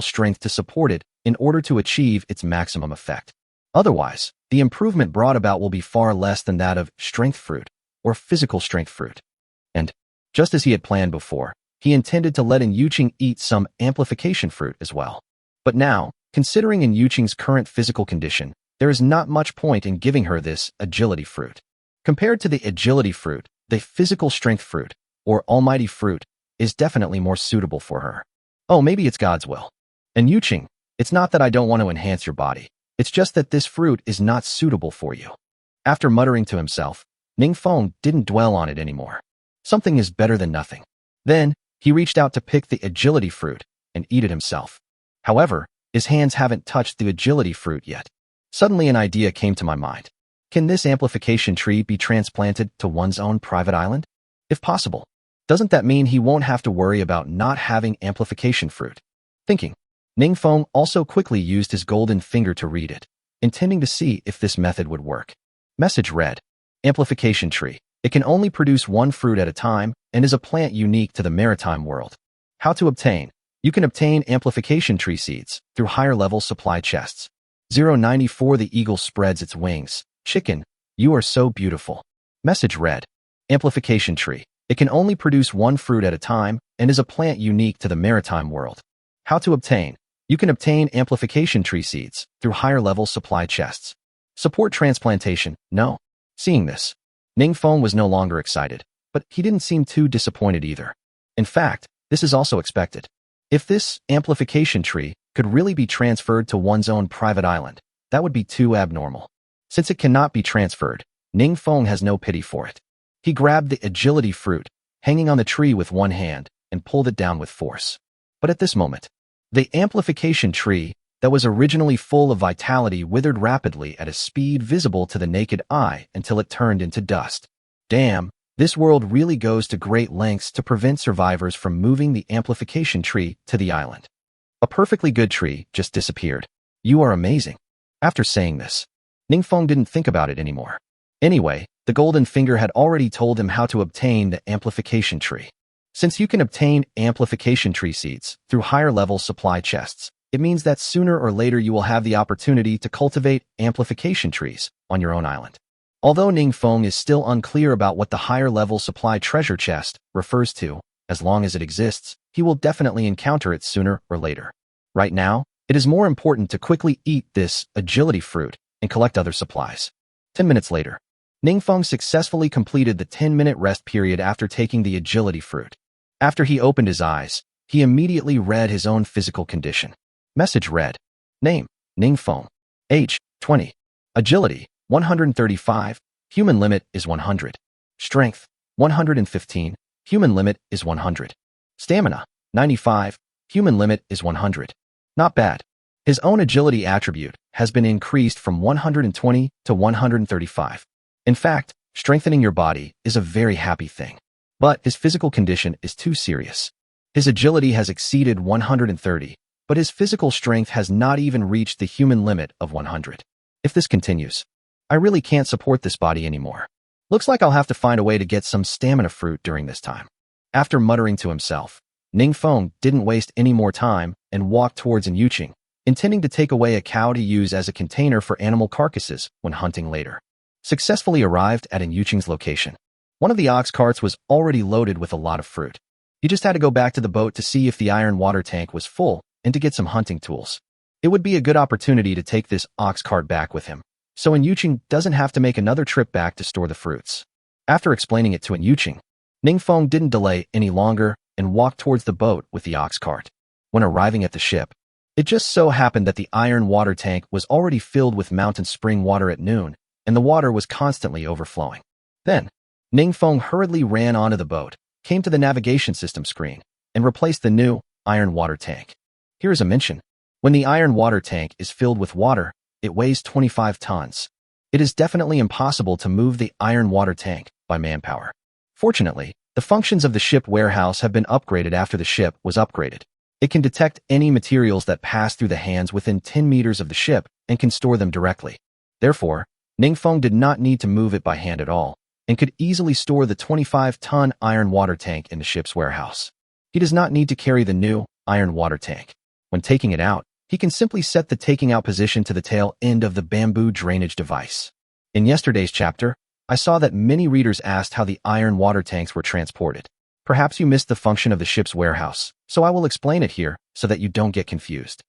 strength to support it in order to achieve its maximum effect. Otherwise, the improvement brought about will be far less than that of strength fruit, or physical strength fruit. And, just as he had planned before, he intended to let Yuqing eat some amplification fruit as well. But now, considering Yuqing's current physical condition, there is not much point in giving her this agility fruit. Compared to the agility fruit, the physical strength fruit, or almighty fruit, is definitely more suitable for her. Oh, maybe it's God's will. And Yuqing, it's not that I don't want to enhance your body. It's just that this fruit is not suitable for you. After muttering to himself, Ningfeng didn't dwell on it anymore. Something is better than nothing. Then, he reached out to pick the agility fruit and eat it himself. However, his hands haven't touched the agility fruit yet. Suddenly an idea came to my mind. Can this amplification tree be transplanted to one's own private island? If possible, doesn't that mean he won't have to worry about not having amplification fruit? Thinking, Ningfeng also quickly used his golden finger to read it, intending to see if this method would work. Message read, amplification tree. It can only produce one fruit at a time and is a plant unique to the maritime world. How to obtain? You can obtain amplification tree seeds through higher-level supply chests. 094 The eagle spreads its wings. Chicken, you are so beautiful. Message read, amplification tree. It can only produce one fruit at a time and is a plant unique to the maritime world. How to obtain? You can obtain amplification tree seeds through higher-level supply chests. Support transplantation? No. Seeing this, Ningfeng was no longer excited, but he didn't seem too disappointed either. In fact, this is also expected. If this amplification tree could really be transferred to one's own private island, that would be too abnormal. Since it cannot be transferred, Ningfeng has no pity for it. He grabbed the agility fruit, hanging on the tree with one hand, and pulled it down with force. But at this moment, the amplification tree that was originally full of vitality withered rapidly at a speed visible to the naked eye until it turned into dust. Damn, this world really goes to great lengths to prevent survivors from moving the amplification tree to the island. A perfectly good tree just disappeared. You are amazing. After saying this, Ningfeng didn't think about it anymore. Anyway, the golden finger had already told him how to obtain the amplification tree. Since you can obtain amplification tree seeds through higher-level supply chests, it means that sooner or later you will have the opportunity to cultivate amplification trees on your own island. Although Ningfeng is still unclear about what the higher-level supply treasure chest refers to, as long as it exists, he will definitely encounter it sooner or later. Right now, it is more important to quickly eat this agility fruit and collect other supplies. 10 minutes later, Ningfeng successfully completed the 10-minute rest period after taking the agility fruit. After he opened his eyes, he immediately read his own physical condition. Message read, name, Ningfeng, age, 20, agility, 135, human limit is 100, strength, 115, human limit is 100, stamina, 95, human limit is 100. Not bad. His own agility attribute has been increased from 120 to 135. In fact, strengthening your body is a very happy thing. But his physical condition is too serious. His agility has exceeded 130, but his physical strength has not even reached the human limit of 100. If this continues, I really can't support this body anymore. Looks like I'll have to find a way to get some stamina fruit during this time. After muttering to himself, Ningfeng didn't waste any more time and walked towards Yuqing, intending to take away a cow to use as a container for animal carcasses when hunting later. Successfully arrived at Yuqing's location. One of the ox carts was already loaded with a lot of fruit. He just had to go back to the boat to see if the iron water tank was full and to get some hunting tools. It would be a good opportunity to take this ox cart back with him, so Yuqing doesn't have to make another trip back to store the fruits. After explaining it to Yuqing, Ningfeng didn't delay any longer and walked towards the boat with the ox cart. When arriving at the ship, it just so happened that the iron water tank was already filled with mountain spring water at noon, and the water was constantly overflowing. Then, Ningfeng hurriedly ran onto the boat, came to the navigation system screen, and replaced the new iron water tank. Here is a mention. When the iron water tank is filled with water, it weighs 25 tons. It is definitely impossible to move the iron water tank by manpower. Fortunately, the functions of the ship warehouse have been upgraded after the ship was upgraded. It can detect any materials that pass through the hands within 10 meters of the ship and can store them directly. Therefore, Ningfeng did not need to move it by hand at all, and could easily store the 25-ton iron water tank in the ship's warehouse. He does not need to carry the new iron water tank. When taking it out, he can simply set the taking out position to the tail end of the bamboo drainage device. In yesterday's chapter, I saw that many readers asked how the iron water tanks were transported. Perhaps you missed the function of the ship's warehouse, so I will explain it here so that you don't get confused.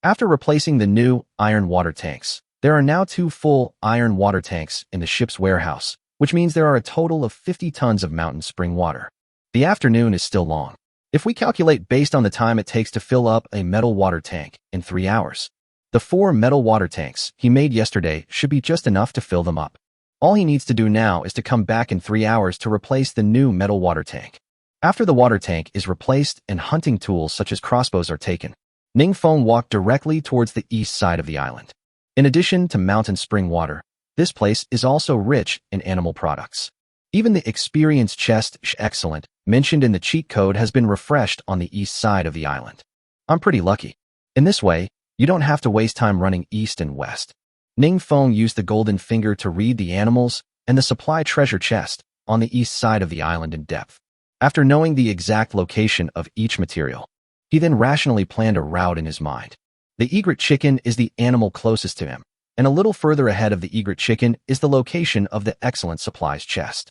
After replacing the new iron water tanks, there are now 2 full iron water tanks in the ship's warehouse, which means there are a total of 50 tons of mountain spring water. The afternoon is still long. If we calculate based on the time it takes to fill up a metal water tank in 3 hours, the 4 metal water tanks he made yesterday should be just enough to fill them up. All he needs to do now is to come back in 3 hours to replace the new metal water tank. After the water tank is replaced and hunting tools such as crossbows are taken, Ningfeng walked directly towards the east side of the island. In addition to mountain spring water, this place is also rich in animal products. Even the experience chest excellent mentioned in the cheat code has been refreshed on the east side of the island. I'm pretty lucky. In this way, you don't have to waste time running east and west. Ningfeng used the golden finger to read the animals and the supply treasure chest on the east side of the island in depth. After knowing the exact location of each material, he then rationally planned a route in his mind. The egret chicken is the animal closest to him, and a little further ahead of the egret chicken is the location of the excellent supplies chest.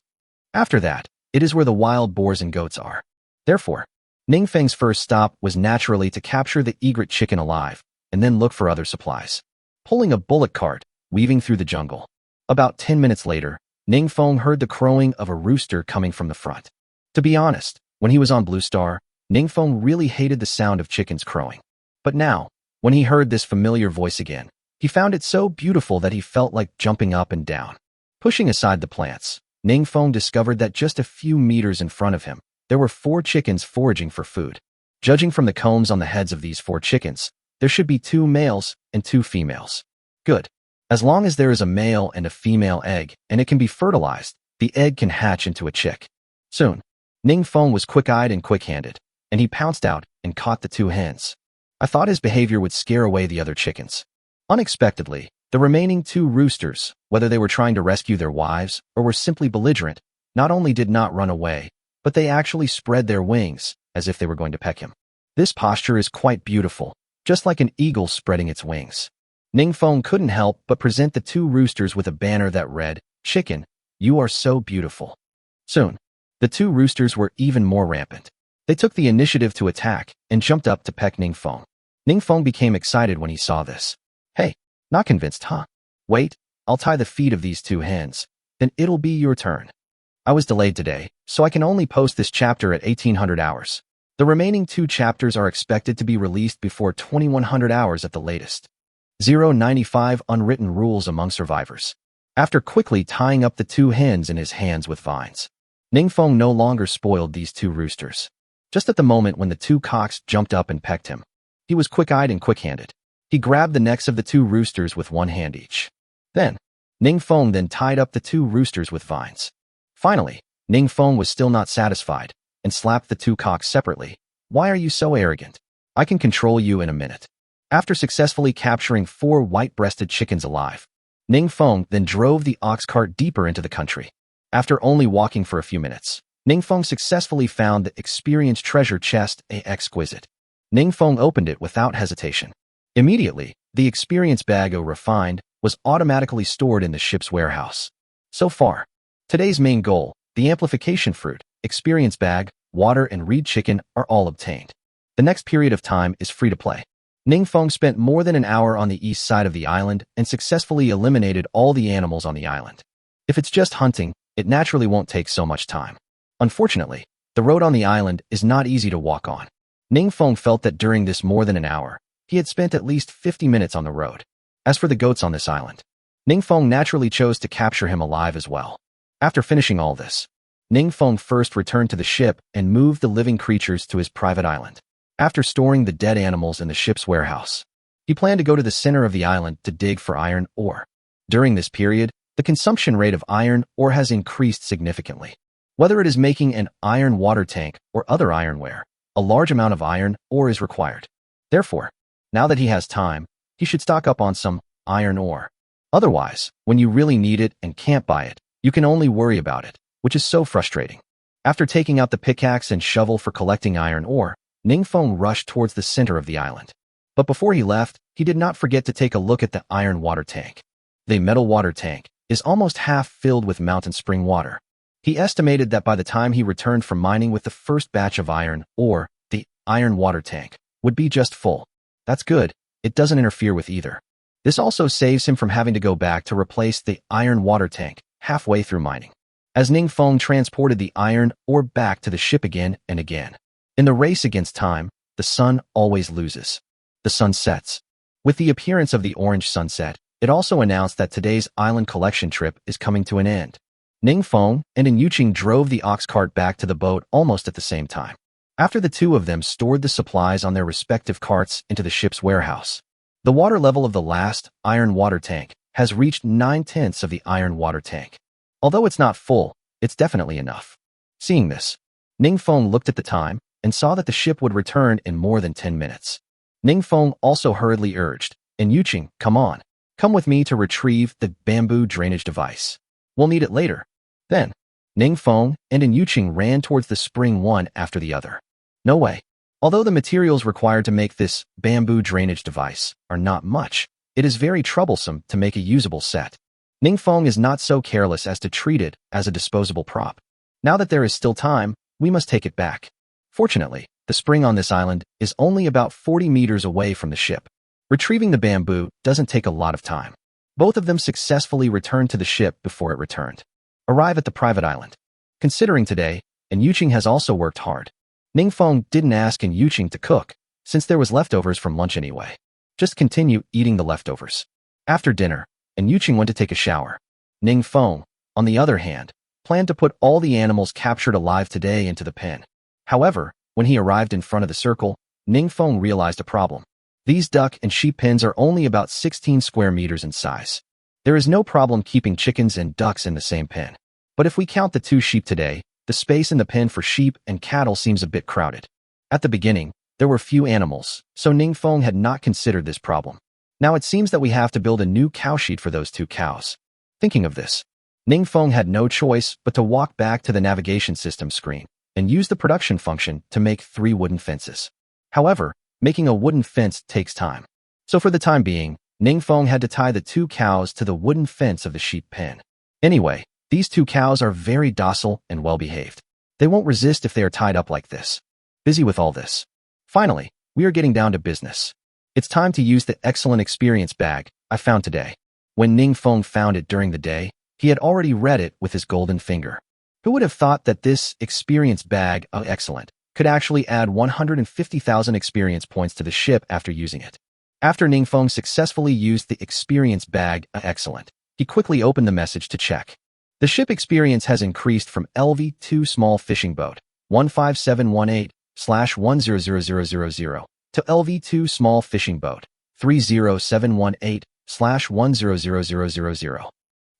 After that, it is where the wild boars and goats are. Therefore, Ningfeng's first stop was naturally to capture the egret chicken alive, and then look for other supplies. Pulling a bullock cart, weaving through the jungle. About 10 minutes later, Ningfeng heard the crowing of a rooster coming from the front. To be honest, when he was on Blue Star, Ningfeng really hated the sound of chickens crowing. But now, when he heard this familiar voice again, he found it so beautiful that he felt like jumping up and down. Pushing aside the plants, Ningfeng discovered that just a few meters in front of him, there were 4 chickens foraging for food. Judging from the combs on the heads of these 4 chickens, there should be 2 males and 2 females. Good. As long as there is a male and a female egg, and it can be fertilized, the egg can hatch into a chick. Soon, Ningfeng was quick-eyed and quick-handed, and he pounced out and caught the 2 hens. I thought his behavior would scare away the other chickens. Unexpectedly, the remaining 2 roosters, whether they were trying to rescue their wives or were simply belligerent, not only did not run away, but they actually spread their wings as if they were going to peck him. This posture is quite beautiful, just like an eagle spreading its wings. Ningfeng couldn't help but present the 2 roosters with a banner that read, "Chicken, you are so beautiful." Soon, the 2 roosters were even more rampant. They took the initiative to attack and jumped up to peck Ningfeng. Ningfeng became excited when he saw this. Hey, not convinced, huh? Wait, I'll tie the feet of these 2 hens, then it'll be your turn. I was delayed today, so I can only post this chapter at 1800 hours. The remaining 2 chapters are expected to be released before 2100 hours at the latest. 095 Unwritten Rules Among Survivors. After quickly tying up the 2 hens in his hands with vines, Ningfeng no longer spoiled these 2 roosters. Just at the moment when the 2 cocks jumped up and pecked him, he was quick-eyed and quick-handed. He grabbed the necks of the 2 roosters with 1 hand each. Then, Ningfeng then tied up the 2 roosters with vines. Finally, Ningfeng was still not satisfied and slapped the 2 cocks separately. "Why are you so arrogant? I can control you in a minute." After successfully capturing 4 white-breasted chickens alive, Ningfeng then drove the ox cart deeper into the country. After only walking for a few minutes, Ningfeng successfully found the experience treasure chest exquisite. Ningfeng opened it without hesitation. Immediately, the experience bag refined was automatically stored in the ship's warehouse. So far, today's main goal, the amplification fruit, experience bag, water, and reed chicken are all obtained. The next period of time is free to play. Ningfeng spent more than an hour on the east side of the island and successfully eliminated all the animals on the island. If it's just hunting, it naturally won't take so much time. Unfortunately, the road on the island is not easy to walk on. Ningfeng felt that during this more than an hour, he had spent at least 50 minutes on the road. As for the goats on this island, Ningfeng naturally chose to capture him alive as well. After finishing all this, Ningfeng first returned to the ship and moved the living creatures to his private island. After storing the dead animals in the ship's warehouse, he planned to go to the center of the island to dig for iron ore. During this period, the consumption rate of iron ore has increased significantly. Whether it is making an iron water tank or other ironware, a large amount of iron ore is required. Therefore, now that he has time, he should stock up on some iron ore. Otherwise, when you really need it and can't buy it, you can only worry about it, which is so frustrating. After taking out the pickaxe and shovel for collecting iron ore, Ningfeng rushed towards the center of the island. But before he left, he did not forget to take a look at the iron water tank. The metal water tank is almost half filled with mountain spring water. He estimated that by the time he returned from mining with the first batch of iron ore, the iron water tank would be just full. That's good. It doesn't interfere with either. This also saves him from having to go back to replace the iron water tank halfway through mining. as Ning Feng transported the iron ore back to the ship again and again. In the race against time, the sun always loses. The sun sets. With the appearance of the orange sunset, it also announced that today's island collection trip is coming to an end. Ning Feng and In Yuqing drove the ox cart back to the boat almost at the same time. After the two of them stored the supplies on their respective carts into the ship's warehouse, the water level of the last iron water tank has reached 9/10 of the iron water tank. Although it's not full, it's definitely enough. Seeing this, Ning Feng looked at the time and saw that the ship would return in more than 10 minutes. Ning Feng also hurriedly urged, "In Yuqing, come on. Come with me to retrieve the bamboo drainage device. We'll need it later." Then, Ning Feng and In Yuqing ran towards the spring one after the other. No way. Although the materials required to make this bamboo drainage device are not much, it is very troublesome to make a usable set. Ning Feng is not so careless as to treat it as a disposable prop. Now that there is still time, we must take it back. Fortunately, the spring on this island is only about 40 meters away from the ship. Retrieving the bamboo doesn't take a lot of time. Both of them successfully returned to the ship before it returned. Arrive at the private island. Considering today, In Yuqing has also worked hard. Ning Feng didn't ask In Yuqing to cook, since there was leftovers from lunch anyway. Just continue eating the leftovers. After dinner, In Yuqing went to take a shower. Ning Feng, on the other hand, planned to put all the animals captured alive today into the pen. However, when he arrived in front of the circle, Ning Feng realized a problem. These duck and sheep pens are only about 16 square meters in size. There is no problem keeping chickens and ducks in the same pen. But if we count the 2 sheep today, the space in the pen for sheep and cattle seems a bit crowded. At the beginning, there were few animals, so Ning Feng had not considered this problem. Now it seems that we have to build a new cow sheet for those 2 cows. Thinking of this, Ning Feng had no choice but to walk back to the navigation system screen and use the production function to make 3 wooden fences. However, making a wooden fence takes time. So for the time being, Ning Feng had to tie the 2 cows to the wooden fence of the sheep pen. Anyway, these 2 cows are very docile and well-behaved. They won't resist if they are tied up like this. Busy with all this. Finally, we are getting down to business. It's time to use the excellent experience bag I found today. When Ning Feng found it during the day, he had already read it with his golden finger. Who would have thought that this experience bag of excellent could actually add 150,000 experience points to the ship after using it? After Ning Feng successfully used the experience bag of excellent, he quickly opened the message to check. The ship experience has increased from Lv.2 small fishing boat 15718/100000 to Lv.2 small fishing boat 30718/100000.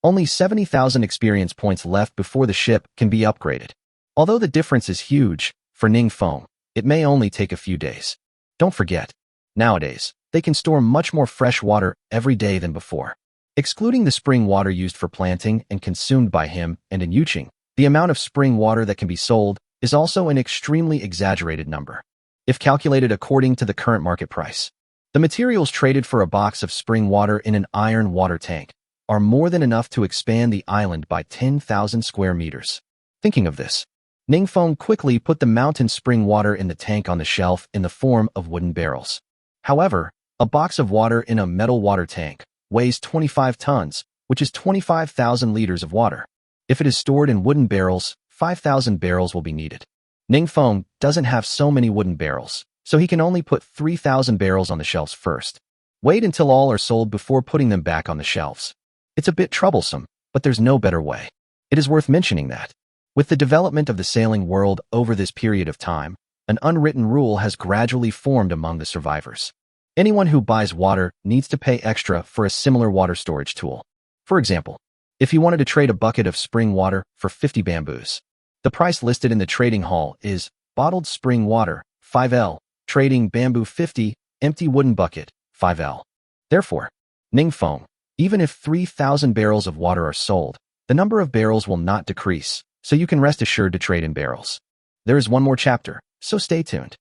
Only 70,000 experience points left before the ship can be upgraded. Although the difference is huge, for Ning Feng, it may only take a few days. Don't forget, nowadays, they can store much more fresh water every day than before. Excluding the spring water used for planting and consumed by him and In Yuqing, the amount of spring water that can be sold is also an extremely exaggerated number. If calculated according to the current market price, the materials traded for a box of spring water in an iron water tank are more than enough to expand the island by 10,000 square meters. Thinking of this, Ning Feng quickly put the mountain spring water in the tank on the shelf in the form of wooden barrels. However, a box of water in a metal water tank weighs 25 tons, which is 25,000 liters of water. If it is stored in wooden barrels, 5,000 barrels will be needed. Ning Feng doesn't have so many wooden barrels, so he can only put 3,000 barrels on the shelves first. Wait until all are sold before putting them back on the shelves. It's a bit troublesome, but there's no better way. It is worth mentioning that, with the development of the sailing world over this period of time, an unwritten rule has gradually formed among the survivors. Anyone who buys water needs to pay extra for a similar water storage tool. For example, if you wanted to trade a bucket of spring water for 50 bamboos, the price listed in the trading hall is bottled spring water, 5L, trading bamboo 50, empty wooden bucket, 5L. Therefore, Ning Feng, even if 3,000 barrels of water are sold, the number of barrels will not decrease, so you can rest assured to trade in barrels. There is one more chapter, so stay tuned.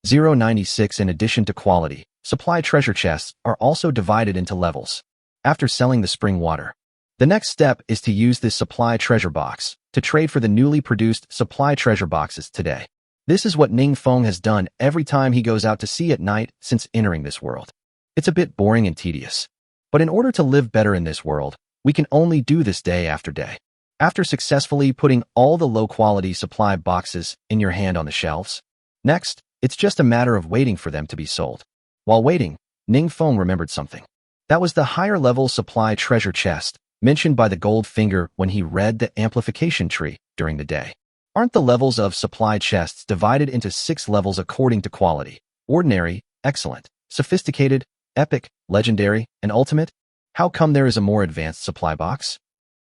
096 In addition to quality, supply treasure chests are also divided into levels. After selling the spring water, the next step is to use this supply treasure box to trade for the newly produced supply treasure boxes today. This is what Ning Feng has done every time he goes out to sea at night since entering this world. It's a bit boring and tedious. But in order to live better in this world, we can only do this day after day. after successfully putting all the low-quality supply boxes in your hand on the shelves. Next, it's just a matter of waiting for them to be sold. While waiting, Ning Feng remembered something. That was the higher-level supply treasure chest mentioned by the gold finger when he read the amplification tree during the day. Aren't the levels of supply chests divided into 6 levels according to quality? Ordinary, excellent, sophisticated, epic, legendary, and ultimate? How come there is a more advanced supply box?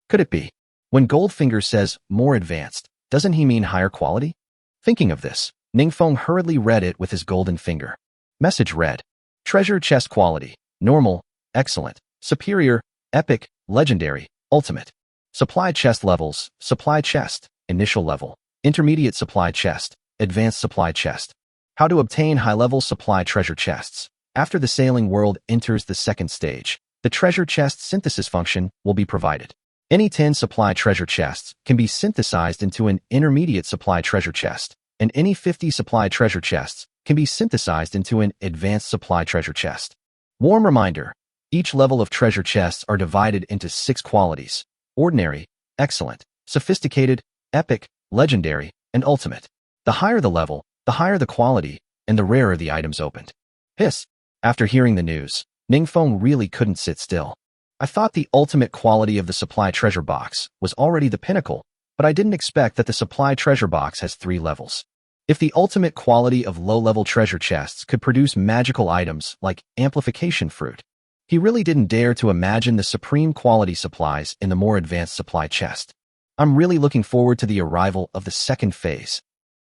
Could it be? When Goldfinger says more advanced, doesn't he mean higher quality? Thinking of this, Ningfeng hurriedly read it with his golden finger. Message read, treasure chest quality, normal, excellent, superior, epic, legendary, ultimate. Supply chest levels, supply chest, initial level, intermediate supply chest, advanced supply chest. How to obtain high-level supply treasure chests. After the sailing world enters the second stage, the treasure chest synthesis function will be provided. Any 10 supply treasure chests can be synthesized into an intermediate supply treasure chest, and any 50 supply treasure chests can be synthesized into an advanced supply treasure chest. Warm reminder, each level of treasure chests are divided into 6 qualities: ordinary, excellent, sophisticated, epic, legendary, and ultimate. The higher the level, the higher the quality, and the rarer the items opened. Hiss! After hearing the news, Ningfeng really couldn't sit still. I thought the ultimate quality of the supply treasure box was already the pinnacle, but I didn't expect that the supply treasure box has 3 levels. If the ultimate quality of low-level treasure chests could produce magical items like amplification fruit, he really didn't dare to imagine the supreme quality supplies in the more advanced supply chest. I'm really looking forward to the arrival of the second phase.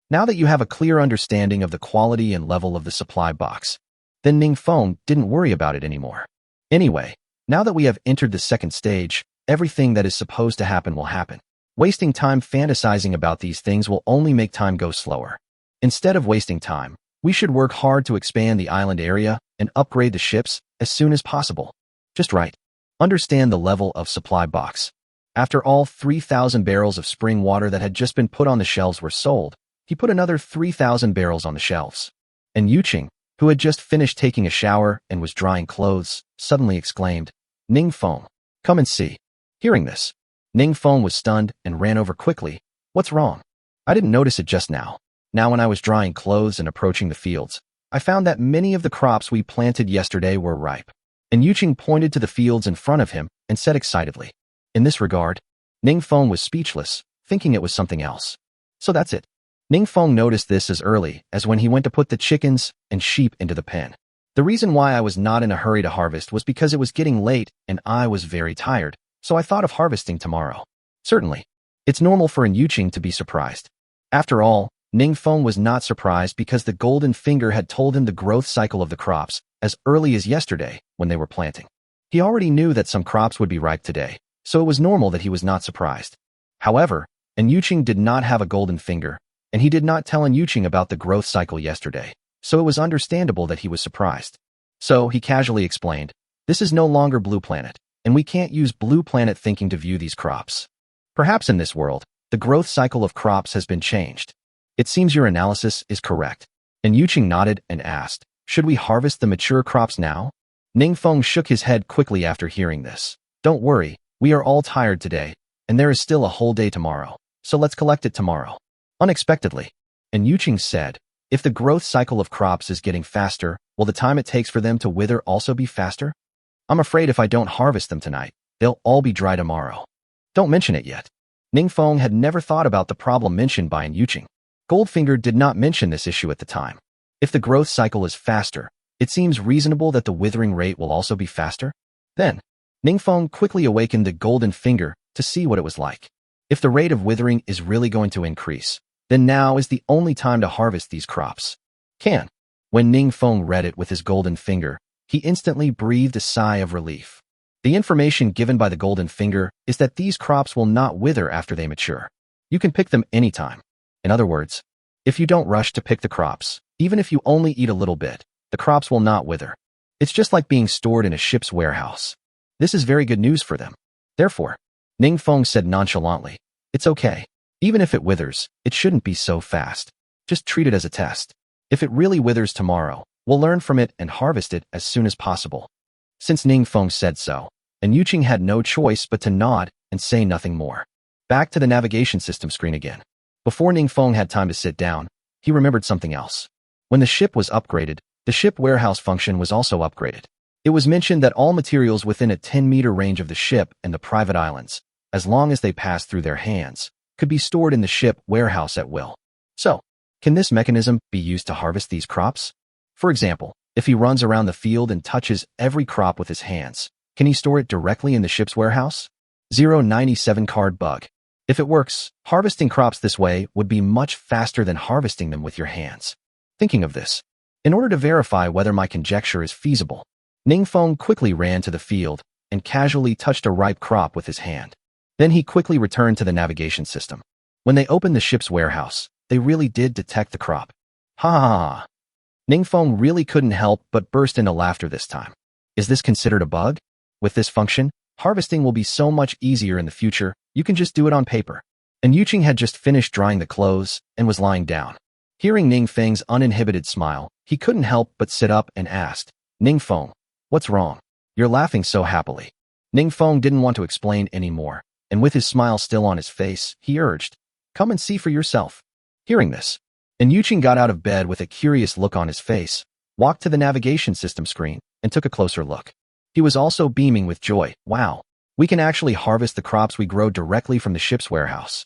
Now that you have a clear understanding of the quality and level of the supply box, then Ningfeng didn't worry about it anymore. Anyway, now that we have entered the second stage, everything that is supposed to happen will happen. Wasting time fantasizing about these things will only make time go slower. Instead of wasting time, we should work hard to expand the island area and upgrade the ships as soon as possible. Just right. Understand the level of supply box. After all 3,000 barrels of spring water that had just been put on the shelves were sold, he put another 3,000 barrels on the shelves. And Yuqing, who had just finished taking a shower and was drying clothes, suddenly exclaimed, Ningfeng, come and see. Hearing this, Ningfeng was stunned and ran over quickly. What's wrong? I didn't notice it just now. Now when I was drying clothes and approaching the fields, I found that many of the crops we planted yesterday were ripe. And Yuqing pointed to the fields in front of him and said excitedly. In this regard, Ningfeng was speechless, thinking it was something else. So that's it. Ningfeng noticed this as early as when he went to put the chickens and sheep into the pen. The reason why I was not in a hurry to harvest was because it was getting late and I was very tired, so I thought of harvesting tomorrow. Certainly, it's normal for Yuqing to be surprised. After all, Ningfeng was not surprised because the golden finger had told him the growth cycle of the crops as early as yesterday when they were planting. He already knew that some crops would be ripe today, so it was normal that he was not surprised. However, Yuqing did not have a golden finger, and he did not tell Yuqing about the growth cycle yesterday, so it was understandable that he was surprised. So he casually explained, this is no longer Blue Planet, and we can't use Blue Planet thinking to view these crops. Perhaps in this world, the growth cycle of crops has been changed. It seems your analysis is correct. And Yuqing nodded and asked, should we harvest the mature crops now? Ningfeng shook his head quickly after hearing this. Don't worry, we are all tired today, and there is still a whole day tomorrow, so let's collect it tomorrow. Unexpectedly, and Yuqing said, if the growth cycle of crops is getting faster, will the time it takes for them to wither also be faster? I'm afraid if I don't harvest them tonight, they'll all be dry tomorrow. Don't mention it yet. Ningfeng had never thought about the problem mentioned by Yuqing. Goldfinger did not mention this issue at the time. If the growth cycle is faster, it seems reasonable that the withering rate will also be faster. Then, Ningfeng quickly awakened the golden finger to see what it was like. If the rate of withering is really going to increase, then now is the only time to harvest these crops. When Ningfeng read it with his golden finger, he instantly breathed a sigh of relief. The information given by the golden finger is that these crops will not wither after they mature. You can pick them anytime. In other words, if you don't rush to pick the crops, even if you only eat a little bit, the crops will not wither. It's just like being stored in a ship's warehouse. This is very good news for them. Therefore, Ningfeng said nonchalantly, it's okay. Even if it withers, it shouldn't be so fast. Just treat it as a test. If it really withers tomorrow, we'll learn from it and harvest it as soon as possible. Since Ningfeng said so, and Yuqing had no choice but to nod and say nothing more. Back to the navigation system screen again. Before Ningfeng had time to sit down, he remembered something else. When the ship was upgraded, the ship warehouse function was also upgraded. It was mentioned that all materials within a 10-meter range of the ship and the private islands, as long as they passed through their hands, could be stored in the ship warehouse at will. So, can this mechanism be used to harvest these crops? For example, if he runs around the field and touches every crop with his hands, can he store it directly in the ship's warehouse? 097 card bug. If it works, harvesting crops this way would be much faster than harvesting them with your hands. Thinking of this, in order to verify whether my conjecture is feasible, Ningfeng quickly ran to the field and casually touched a ripe crop with his hand. Then he quickly returned to the navigation system. When they opened the ship's warehouse, they really did detect the crop. Ha ha ha. Ningfeng really couldn't help but burst into laughter this time. Is this considered a bug? With this function, harvesting will be so much easier in the future, you can just do it on paper. And Yuqing had just finished drying the clothes and was lying down. Hearing Ningfeng's uninhibited smile, he couldn't help but sit up and asked, Ningfeng, what's wrong? You're laughing so happily. Ningfeng didn't want to explain anymore, and with his smile still on his face, he urged, come and see for yourself. Hearing this, and Yuqing got out of bed with a curious look on his face, walked to the navigation system screen, and took a closer look. He was also beaming with joy. Wow, we can actually harvest the crops we grow directly from the ship's warehouse.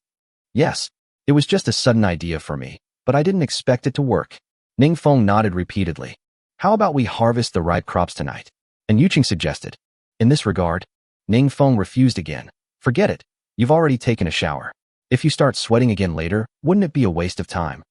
Yes, it was just a sudden idea for me, but I didn't expect it to work. Ningfeng nodded repeatedly. How about we harvest the ripe crops tonight? And Yuqing suggested. In this regard, Ningfeng refused again. Forget it, you've already taken a shower. If you start sweating again later, wouldn't it be a waste of time?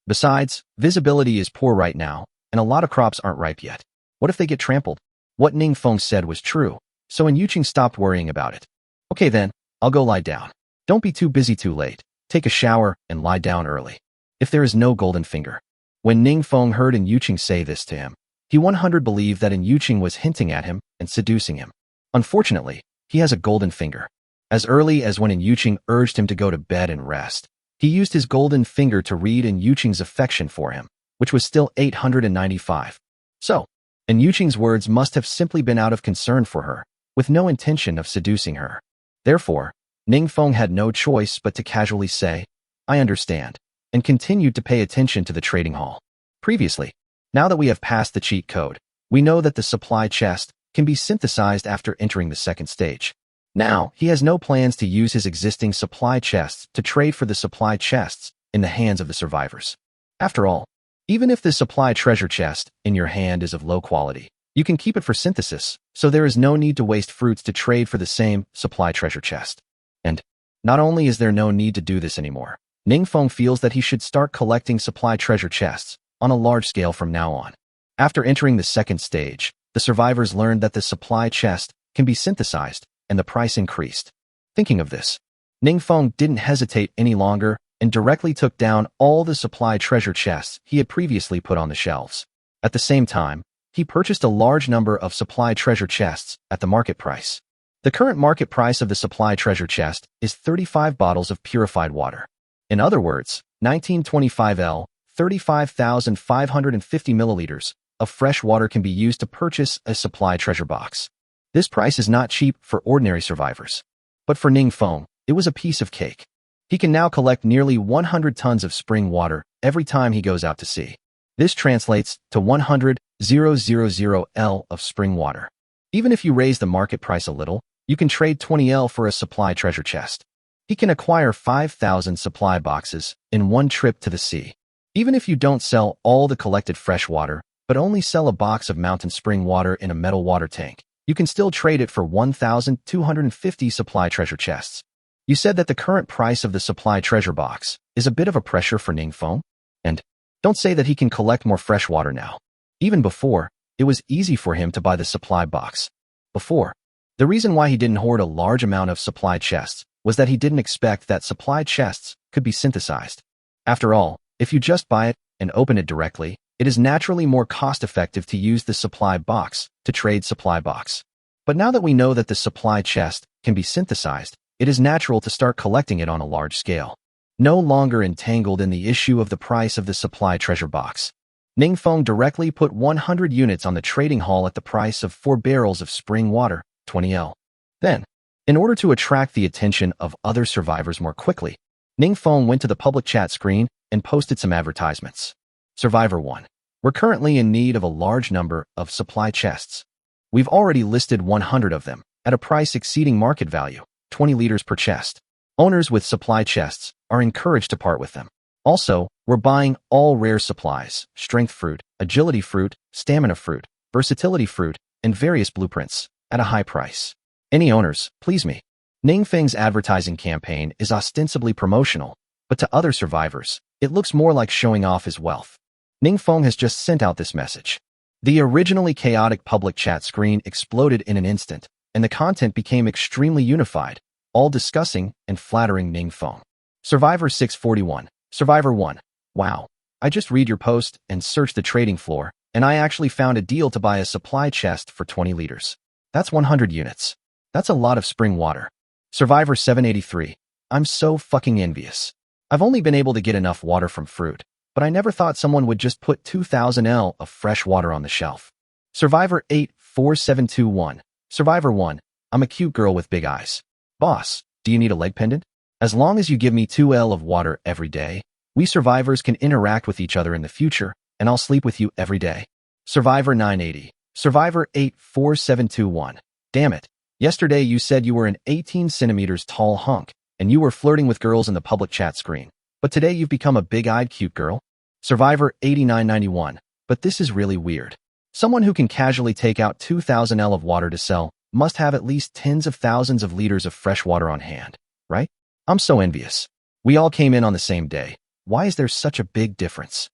Besides, visibility is poor right now, and a lot of crops aren't ripe yet. What if they get trampled? What Ningfeng said was true, so Yuqing stopped worrying about it. Okay then, I'll go lie down. Don't be too busy too late. Take a shower and lie down early. If there is no golden finger. When Ningfeng heard Yuqing say this to him, he 100% believed that Yuqing was hinting at him and seducing him. Unfortunately, he has a golden finger. As early as when Yuqing urged him to go to bed and rest, he used his golden finger to read Yuqing's affection for him, which was still 895. So, Yuqing's words must have simply been out of concern for her, with no intention of seducing her. Therefore, Ningfeng had no choice but to casually say, I understand, and continued to pay attention to the trading hall. Previously, now that we have passed the cheat code, we know that the supply chest can be synthesized after entering the second stage. Now, he has no plans to use his existing supply chests to trade for the supply chests in the hands of the survivors. After all, even if the supply treasure chest in your hand is of low quality, you can keep it for synthesis, so there is no need to waste fruits to trade for the same supply treasure chest. And not only is there no need to do this anymore, Ningfeng feels that he should start collecting supply treasure chests on a large scale from now on. After entering the second stage, the survivors learned that the supply chest can be synthesized, and the price increased. Thinking of this, Ningfeng didn't hesitate any longer and directly took down all the supply treasure chests he had previously put on the shelves. At the same time, he purchased a large number of supply treasure chests at the market price. The current market price of the supply treasure chest is 35 bottles of purified water. In other words, 1925 L, 35,550 milliliters of fresh water can be used to purchase a supply treasure box. This price is not cheap for ordinary survivors. But for Ningfeng, it was a piece of cake. He can now collect nearly 100 tons of spring water every time he goes out to sea. This translates to 100,000 L of spring water. Even if you raise the market price a little, you can trade 20 L for a supply treasure chest. He can acquire 5,000 supply boxes in one trip to the sea. Even if you don't sell all the collected fresh water, but only sell a box of mountain spring water in a metal water tank, you can still trade it for 1,250 supply treasure chests. You said that the current price of the supply treasure box is a bit of a pressure for Ningfeng? And don't say that he can collect more fresh water now. Even before, it was easy for him to buy the supply box. Before, the reason why he didn't hoard a large amount of supply chests was that he didn't expect that supply chests could be synthesized. After all, if you just buy it and open it directly, it is naturally more cost-effective to use the supply box to trade supply box. But now that we know that the supply chest can be synthesized, it is natural to start collecting it on a large scale. No longer entangled in the issue of the price of the supply treasure box, Ningfeng directly put 100 units on the trading hall at the price of 4 barrels of spring water, 20 L. Then, In order to attract the attention of other survivors more quickly, Ningfeng went to the public chat screen and posted some advertisements. Survivor 1. We're currently in need of a large number of supply chests. We've already listed 100 of them at a price exceeding market value, 20 liters per chest. Owners with supply chests are encouraged to part with them. Also, we're buying all rare supplies, strength fruit, agility fruit, stamina fruit, versatility fruit, and various blueprints at a high price. Any owners, please me. Ningfeng's advertising campaign is ostensibly promotional, but to other survivors, it looks more like showing off his wealth. Ningfeng has just sent out this message. The originally chaotic public chat screen exploded in an instant, and the content became extremely unified, all discussing and flattering Ningfeng. Survivor 641. Survivor 1. Wow. I just read your post and searched the trading floor, and I actually found a deal to buy a supply chest for 20 liters. That's 100 units. That's a lot of spring water. Survivor 783. I'm so fucking envious. I've only been able to get enough water from fruit, but I never thought someone would just put 2,000 L of fresh water on the shelf. Survivor 84721. Survivor 1. I'm a cute girl with big eyes. Boss, do you need a leg pendant? As long as you give me 2 L of water every day, we survivors can interact with each other in the future, and I'll sleep with you every day. Survivor 980. Survivor 84721. Damn it. Yesterday you said you were an 18 centimeters tall hunk, and you were flirting with girls in the public chat screen. But today you've become a big-eyed cute girl? Survivor 8991. But this is really weird. Someone who can casually take out 2,000 L of water to sell must have at least tens of thousands of liters of fresh water on hand, right? I'm so envious. We all came in on the same day. Why is there such a big difference?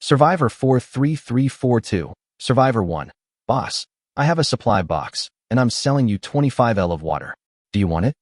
Survivor 43342. Survivor 1. Boss, I have a supply box, and I'm selling you 25 L of water. Do you want it?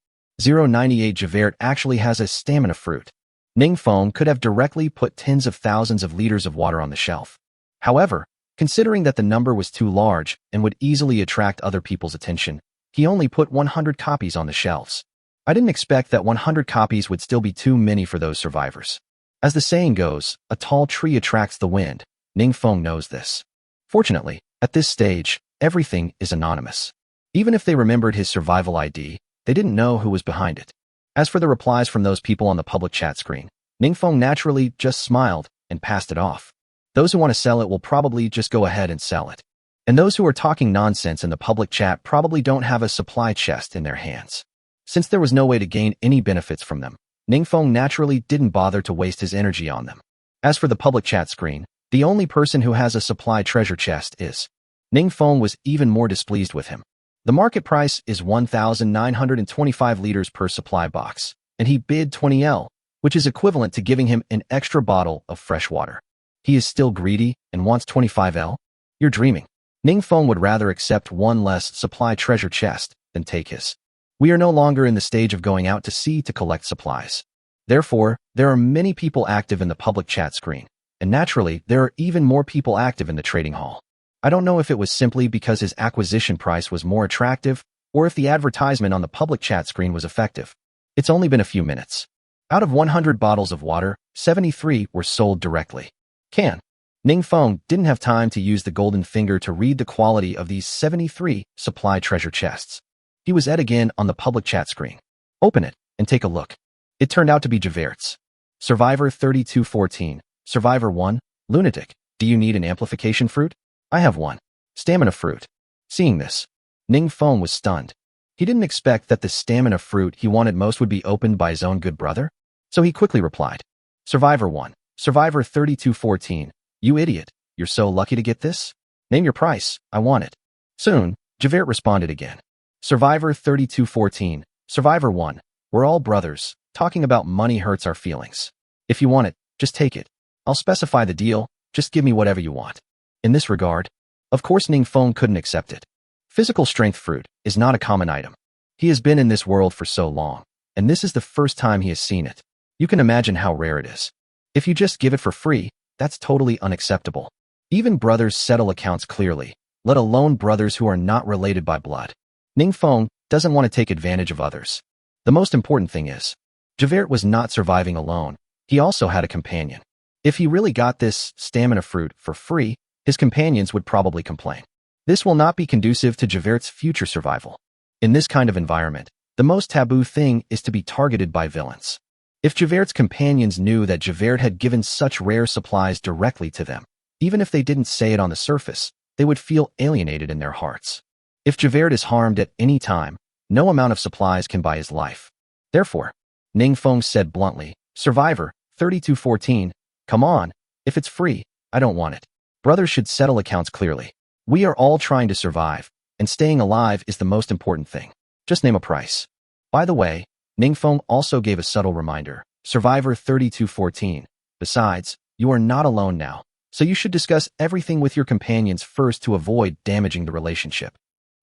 098 Javert actually has a stamina fruit. Ningfeng could have directly put tens of thousands of liters of water on the shelf. However, considering that the number was too large and would easily attract other people's attention, he only put 100 copies on the shelves. I didn't expect that 100 copies would still be too many for those survivors. As the saying goes, a tall tree attracts the wind. Ningfeng knows this. Fortunately, at this stage, everything is anonymous. Even if they remembered his survival ID, they didn't know who was behind it. As for the replies from those people on the public chat screen, Ningfeng naturally just smiled and passed it off. Those who want to sell it will probably just go ahead and sell it. And those who are talking nonsense in the public chat probably don't have a supply chest in their hands. Since there was no way to gain any benefits from them, Ningfeng naturally didn't bother to waste his energy on them. As for the public chat screen, the only person who has a supply treasure chest is. Ningfeng was even more displeased with him. The market price is 1,925 liters per supply box, and he bid 20 L, which is equivalent to giving him an extra bottle of fresh water. He is still greedy and wants 25 L? You're dreaming. Ningfeng would rather accept one less supply treasure chest than take his. We are no longer in the stage of going out to sea to collect supplies. Therefore, there are many people active in the public chat screen, and naturally, there are even more people active in the trading hall. I don't know if it was simply because his acquisition price was more attractive, or if the advertisement on the public chat screen was effective. It's only been a few minutes. Out of 100 bottles of water, 73 were sold directly. Ningfeng didn't have time to use the golden finger to read the quality of these 73 supply treasure chests. He was again on the public chat screen. Open it and take a look. It turned out to be Javert's. Survivor 3214. Survivor 1. Lunatic, do you need an amplification fruit? I have one. Stamina fruit. Seeing this, Ningfeng was stunned. He didn't expect that the stamina fruit he wanted most would be opened by his own good brother, so he quickly replied. Survivor 1. Survivor 3214. You idiot, you're so lucky to get this? Name your price, I want it. Soon, Javert responded again. Survivor 3214. Survivor 1. We're all brothers. Talking about money hurts our feelings. If you want it, just take it. I'll specify the deal, just give me whatever you want. In this regard, of course Ningfeng couldn't accept it. Physical strength fruit is not a common item. He has been in this world for so long, and this is the first time he has seen it. You can imagine how rare it is. If you just give it for free, that's totally unacceptable. Even brothers settle accounts clearly, let alone brothers who are not related by blood. Ningfeng doesn't want to take advantage of others. The most important thing is, Javert was not surviving alone. He also had a companion. If he really got this stamina fruit for free, his companions would probably complain. This will not be conducive to Javert's future survival. In this kind of environment, The most taboo thing is to be targeted by villains. If Javert's companions knew that Javert had given such rare supplies directly to them, even if they didn't say it on the surface, they would feel alienated in their hearts. If Javert is harmed at any time, no amount of supplies can buy his life. Therefore, Ningfeng said bluntly, Survivor, 3214, come on, if it's free, I don't want it. Brothers should settle accounts clearly. We are all trying to survive, and staying alive is the most important thing. Just name a price. By the way, Ningfeng also gave a subtle reminder, Survivor 3214. Besides, you are not alone now, so you should discuss everything with your companions first to avoid damaging the relationship.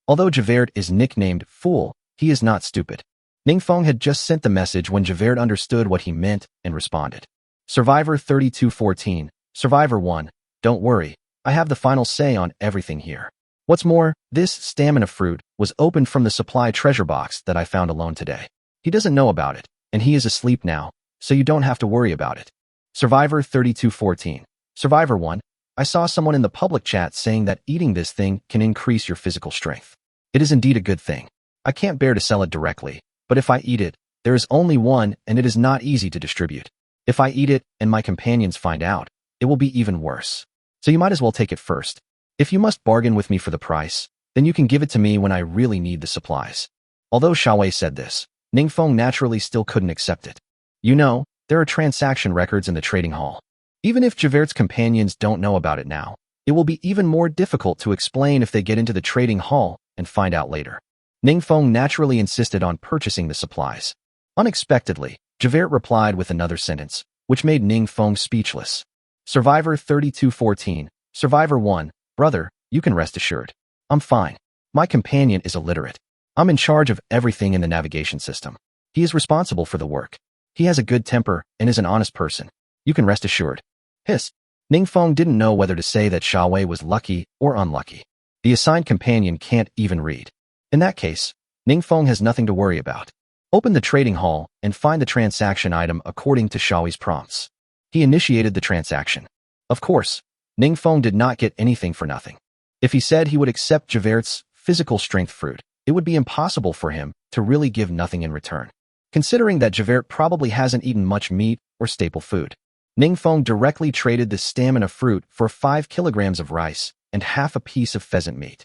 Although Javert is nicknamed Fool, he is not stupid. Ningfeng had just sent the message when Javert understood what he meant and responded. Survivor 3214, Survivor 1, don't worry, I have the final say on everything here. What's more, this stamina fruit was opened from the supply treasure box that I found alone today. He doesn't know about it, and he is asleep now, so you don't have to worry about it. Survivor 3214, Survivor 1, I saw someone in the public chat saying that eating this thing can increase your physical strength. It is indeed a good thing. I can't bear to sell it directly, but if I eat it, there is only one and it is not easy to distribute. If I eat it and my companions find out, it will be even worse. So you might as well take it first. If you must bargain with me for the price, then you can give it to me when I really need the supplies. Although Xiaowei said this, Ningfeng naturally still couldn't accept it. You know, there are transaction records in the trading hall. Even if Javert's companions don't know about it now, it will be even more difficult to explain if they get into the trading hall and find out later. Ningfeng naturally insisted on purchasing the supplies. Unexpectedly, Javert replied with another sentence, which made Ningfeng speechless. Survivor 3214, Survivor 1, brother, you can rest assured. I'm fine. My companion is illiterate. I'm in charge of everything in the navigation system. He is responsible for the work. He has a good temper and is an honest person. You can rest assured. Hiss. Ningfeng didn't know whether to say that Xiaowei was lucky or unlucky. The assigned companion can't even read. In that case, Ningfeng has nothing to worry about. Open the trading hall and find the transaction item according to Xiaowei's prompts. He initiated the transaction. Of course, Ningfeng did not get anything for nothing. If he said he would accept Javert's physical strength fruit, it would be impossible for him to really give nothing in return. Considering that Javert probably hasn't eaten much meat or staple food, Ningfeng directly traded the stamina fruit for 5 kilograms of rice and half a piece of pheasant meat.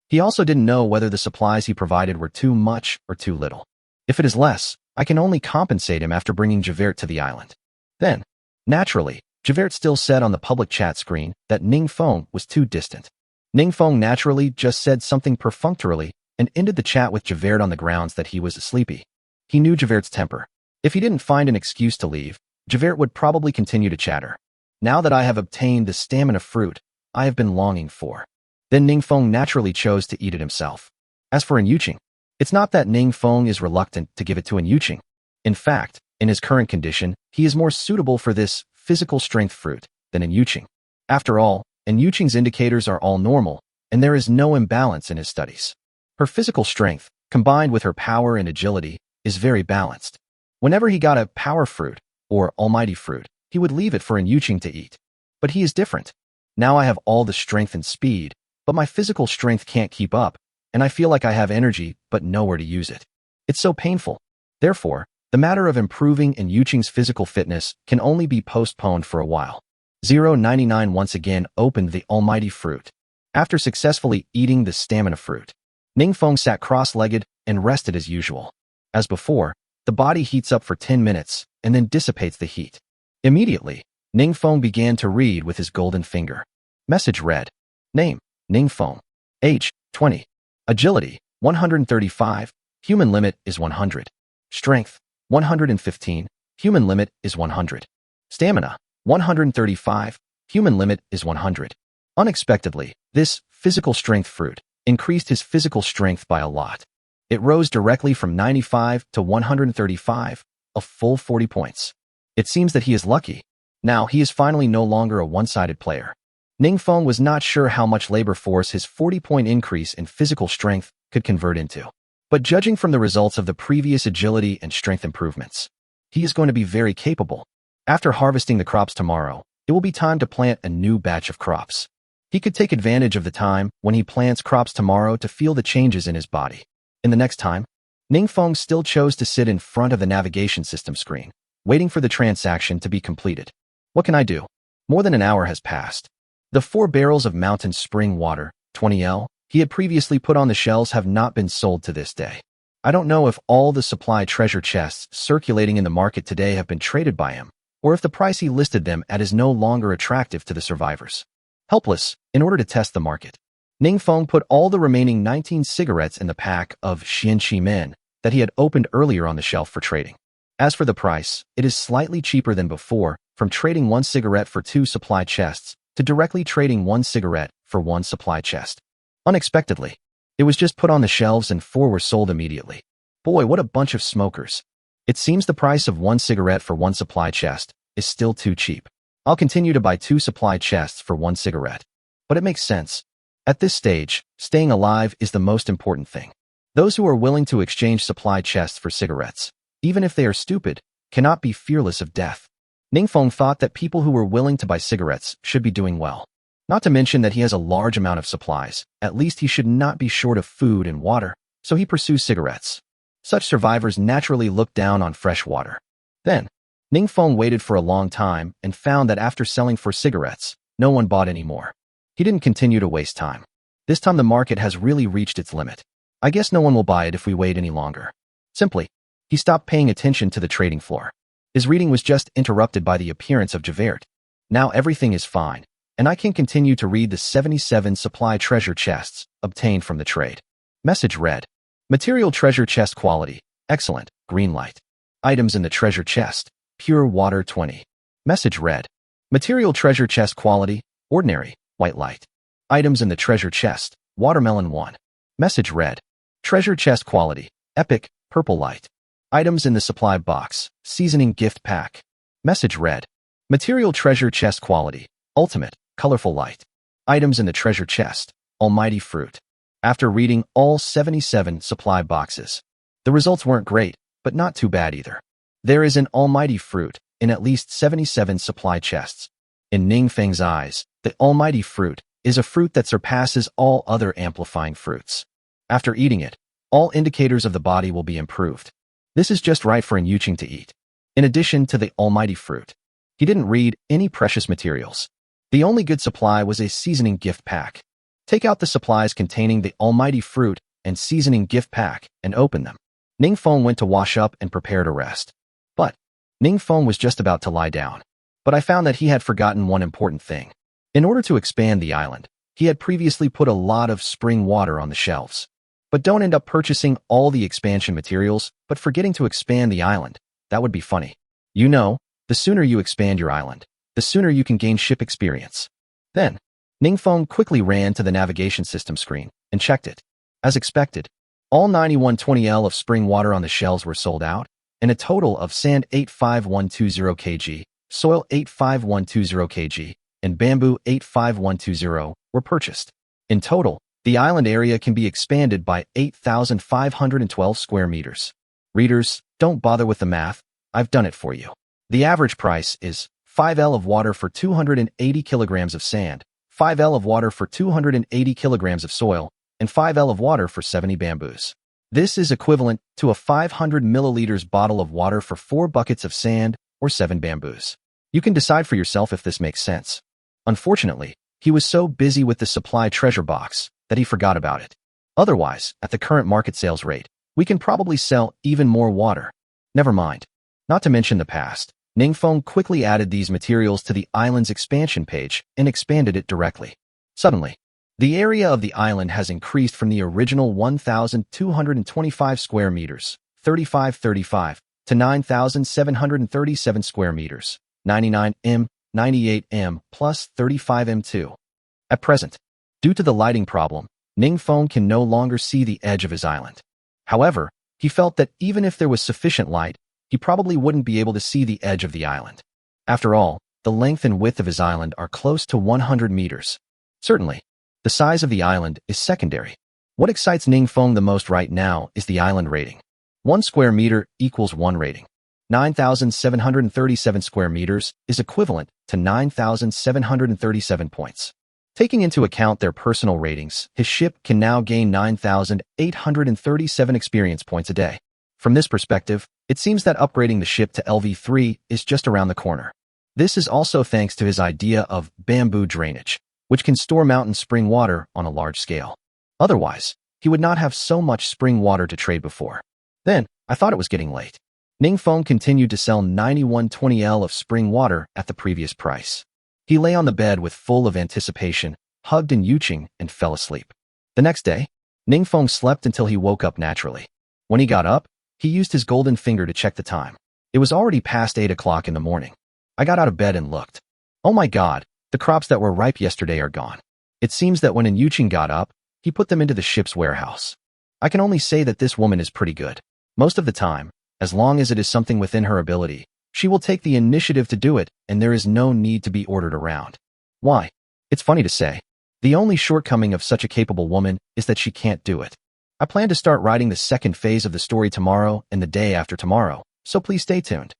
He also didn't know whether the supplies he provided were too much or too little. If it is less, I can only compensate him after bringing Javert to the island. Then, naturally, Javert still said on the public chat screen that Ningfeng was too distant. Ningfeng naturally just said something perfunctorily and ended the chat with Javert on the grounds that he was sleepy. He knew Javert's temper. If he didn't find an excuse to leave, Javert would probably continue to chatter. Now that I have obtained the stamina fruit I have been longing for. Then Ningfeng naturally chose to eat it himself. As for Yuqing, it's not that Ningfeng is reluctant to give it to Yuqing. In fact, in his current condition, he is more suitable for this physical strength fruit than Yuqing. After all, Yuqing's indicators are all normal, and there is no imbalance in his studies. Her physical strength, combined with her power and agility, is very balanced. Whenever he got a power fruit, or almighty fruit, he would leave it for Yuqing to eat. But he is different. Now I have all the strength and speed, but my physical strength can't keep up, and I feel like I have energy but nowhere to use it. It's so painful. Therefore, the matter of improving Yuqing's physical fitness can only be postponed for a while. 099 once again opened the almighty fruit. After successfully eating the stamina fruit, Ningfeng sat cross-legged and rested as usual. As before, the body heats up for 10 minutes and then dissipates the heat. Immediately, Ningfeng began to read with his golden finger. Message read. Name, Ningfeng. Age, 20. Agility, 135. Human limit is 100. Strength, 115. Human limit is 100. Stamina, 135. Human limit is 100. Unexpectedly, this physical strength fruit increased his physical strength by a lot. It rose directly from 95 to 135, a full 40 points. It seems that he is lucky. Now he is finally no longer a one-sided player. Ningfeng was not sure how much labor force his 40-point increase in physical strength could convert into. But judging from the results of the previous agility and strength improvements, he is going to be very capable. After harvesting the crops tomorrow, it will be time to plant a new batch of crops. He could take advantage of the time when he plants crops tomorrow to feel the changes in his body. In the next time, Ningfeng still chose to sit in front of the navigation system screen, waiting for the transaction to be completed. What can I do? More than an hour has passed. The 4 barrels of mountain spring water, 20L, he had previously put on the shelves have not been sold to this day. I don't know if all the supply treasure chests circulating in the market today have been traded by him, or if the price he listed them at is no longer attractive to the survivors. Helpless, in order to test the market, Ningfeng put all the remaining 19 cigarettes in the pack of Xianqi Men that he had opened earlier on the shelf for trading. As for the price, it is slightly cheaper than before, from trading 1 cigarette for 2 supply chests to directly trading 1 cigarette for 1 supply chest. Unexpectedly, it was just put on the shelves and 4 were sold immediately. Boy, what a bunch of smokers. It seems the price of 1 cigarette for 1 supply chest is still too cheap. I'll continue to buy 2 supply chests for 1 cigarette. But it makes sense. At this stage, staying alive is the most important thing. Those who are willing to exchange supply chests for cigarettes, even if they are stupid, cannot be fearless of death. Ningfeng thought that people who were willing to buy cigarettes should be doing well. Not to mention that he has a large amount of supplies. At least he should not be short of food and water, so he pursues cigarettes. Such survivors naturally look down on fresh water. Then, Ningfeng waited for a long time and found that after selling for cigarettes, no one bought any more. He didn't continue to waste time. This time the market has really reached its limit. I guess no one will buy it if we wait any longer. Simply, he stopped paying attention to the trading floor. His reading was just interrupted by the appearance of Javert. Now everything is fine, and I can continue to read the 77 supply treasure chests obtained from the trade. Message read. Material treasure chest quality, excellent, green light. Items in the treasure chest, pure water 20. Message read. Material treasure chest quality, ordinary, white light. Items in the treasure chest, watermelon 1. Message read. Treasure chest quality, epic, purple light. Items in the supply box, seasoning gift pack. Message read. Material treasure chest quality, ultimate, colorful light. Items in the treasure chest, almighty fruit. After reading all 77 supply boxes, the results weren't great, but not too bad either. There is an almighty fruit in at least 77 supply chests. In Ningfeng's eyes, the almighty fruit is a fruit that surpasses all other amplifying fruits. After eating it, all indicators of the body will be improved. This is just right for an Yuqing to eat. In addition to the almighty fruit, he didn't read any precious materials. The only good supply was a seasoning gift pack. Take out the supplies containing the almighty fruit and seasoning gift pack and open them. Ningfeng went to wash up and prepare to rest. But Ningfeng was just about to lie down. But I found that he had forgotten one important thing. In order to expand the island, he had previously put a lot of spring water on the shelves. But don't end up purchasing all the expansion materials, but forgetting to expand the island. That would be funny. You know, the sooner you expand your island, the sooner you can gain ship experience. Then, Ningfeng quickly ran to the navigation system screen and checked it. As expected, all 9120L of spring water on the shelves were sold out, and a total of sand 85120 kg, soil 85120 kg, and bamboo 85120 were purchased. In total, the island area can be expanded by 8,512 square meters. Readers, don't bother with the math, I've done it for you. The average price is 5L of water for 280 kilograms of sand, 5L of water for 280 kilograms of soil, and 5L of water for 70 bamboos. This is equivalent to a 500 milliliters bottle of water for 4 buckets of sand or 7 bamboos. You can decide for yourself if this makes sense. Unfortunately, he was so busy with the supply treasure box that he forgot about it. Otherwise, at the current market sales rate, we can probably sell even more water. Never mind. Not to mention the past, Ningfeng quickly added these materials to the island's expansion page and expanded it directly. Suddenly, the area of the island has increased from the original 1,225 square meters, 3535, to 9,737 square meters, 99 m, 98 m plus 35 m2. At present, due to the lighting problem, Ningfeng can no longer see the edge of his island. However, he felt that even if there was sufficient light, he probably wouldn't be able to see the edge of the island. After all, the length and width of his island are close to 100 meters. Certainly, the size of the island is secondary. What excites Ningfeng the most right now is the island rating. 1 square meter equals 1 rating. 9,737 square meters is equivalent to 9,737 points. Taking into account their personal ratings, his ship can now gain 9,837 experience points a day. From this perspective, it seems that upgrading the ship to LV3 is just around the corner. This is also thanks to his idea of bamboo drainage, which can store mountain spring water on a large scale. Otherwise, he would not have so much spring water to trade before. Then, I thought it was getting late. Ningfeng continued to sell 9120L of spring water at the previous price. He lay on the bed with full of anticipation, hugged in Yuqing, and fell asleep. The next day, Ningfeng slept until he woke up naturally. When he got up, he used his golden finger to check the time. It was already past 8 o'clock in the morning. I got out of bed and looked. Oh my God, the crops that were ripe yesterday are gone. It seems that when Yuqing got up, he put them into the ship's warehouse. I can only say that this woman is pretty good. Most of the time, as long as it is something within her ability, she will take the initiative to do it, and there is no need to be ordered around. Why? It's funny to say. The only shortcoming of such a capable woman is that she can't do it. I plan to start writing the second phase of the story tomorrow and the day after tomorrow, so please stay tuned.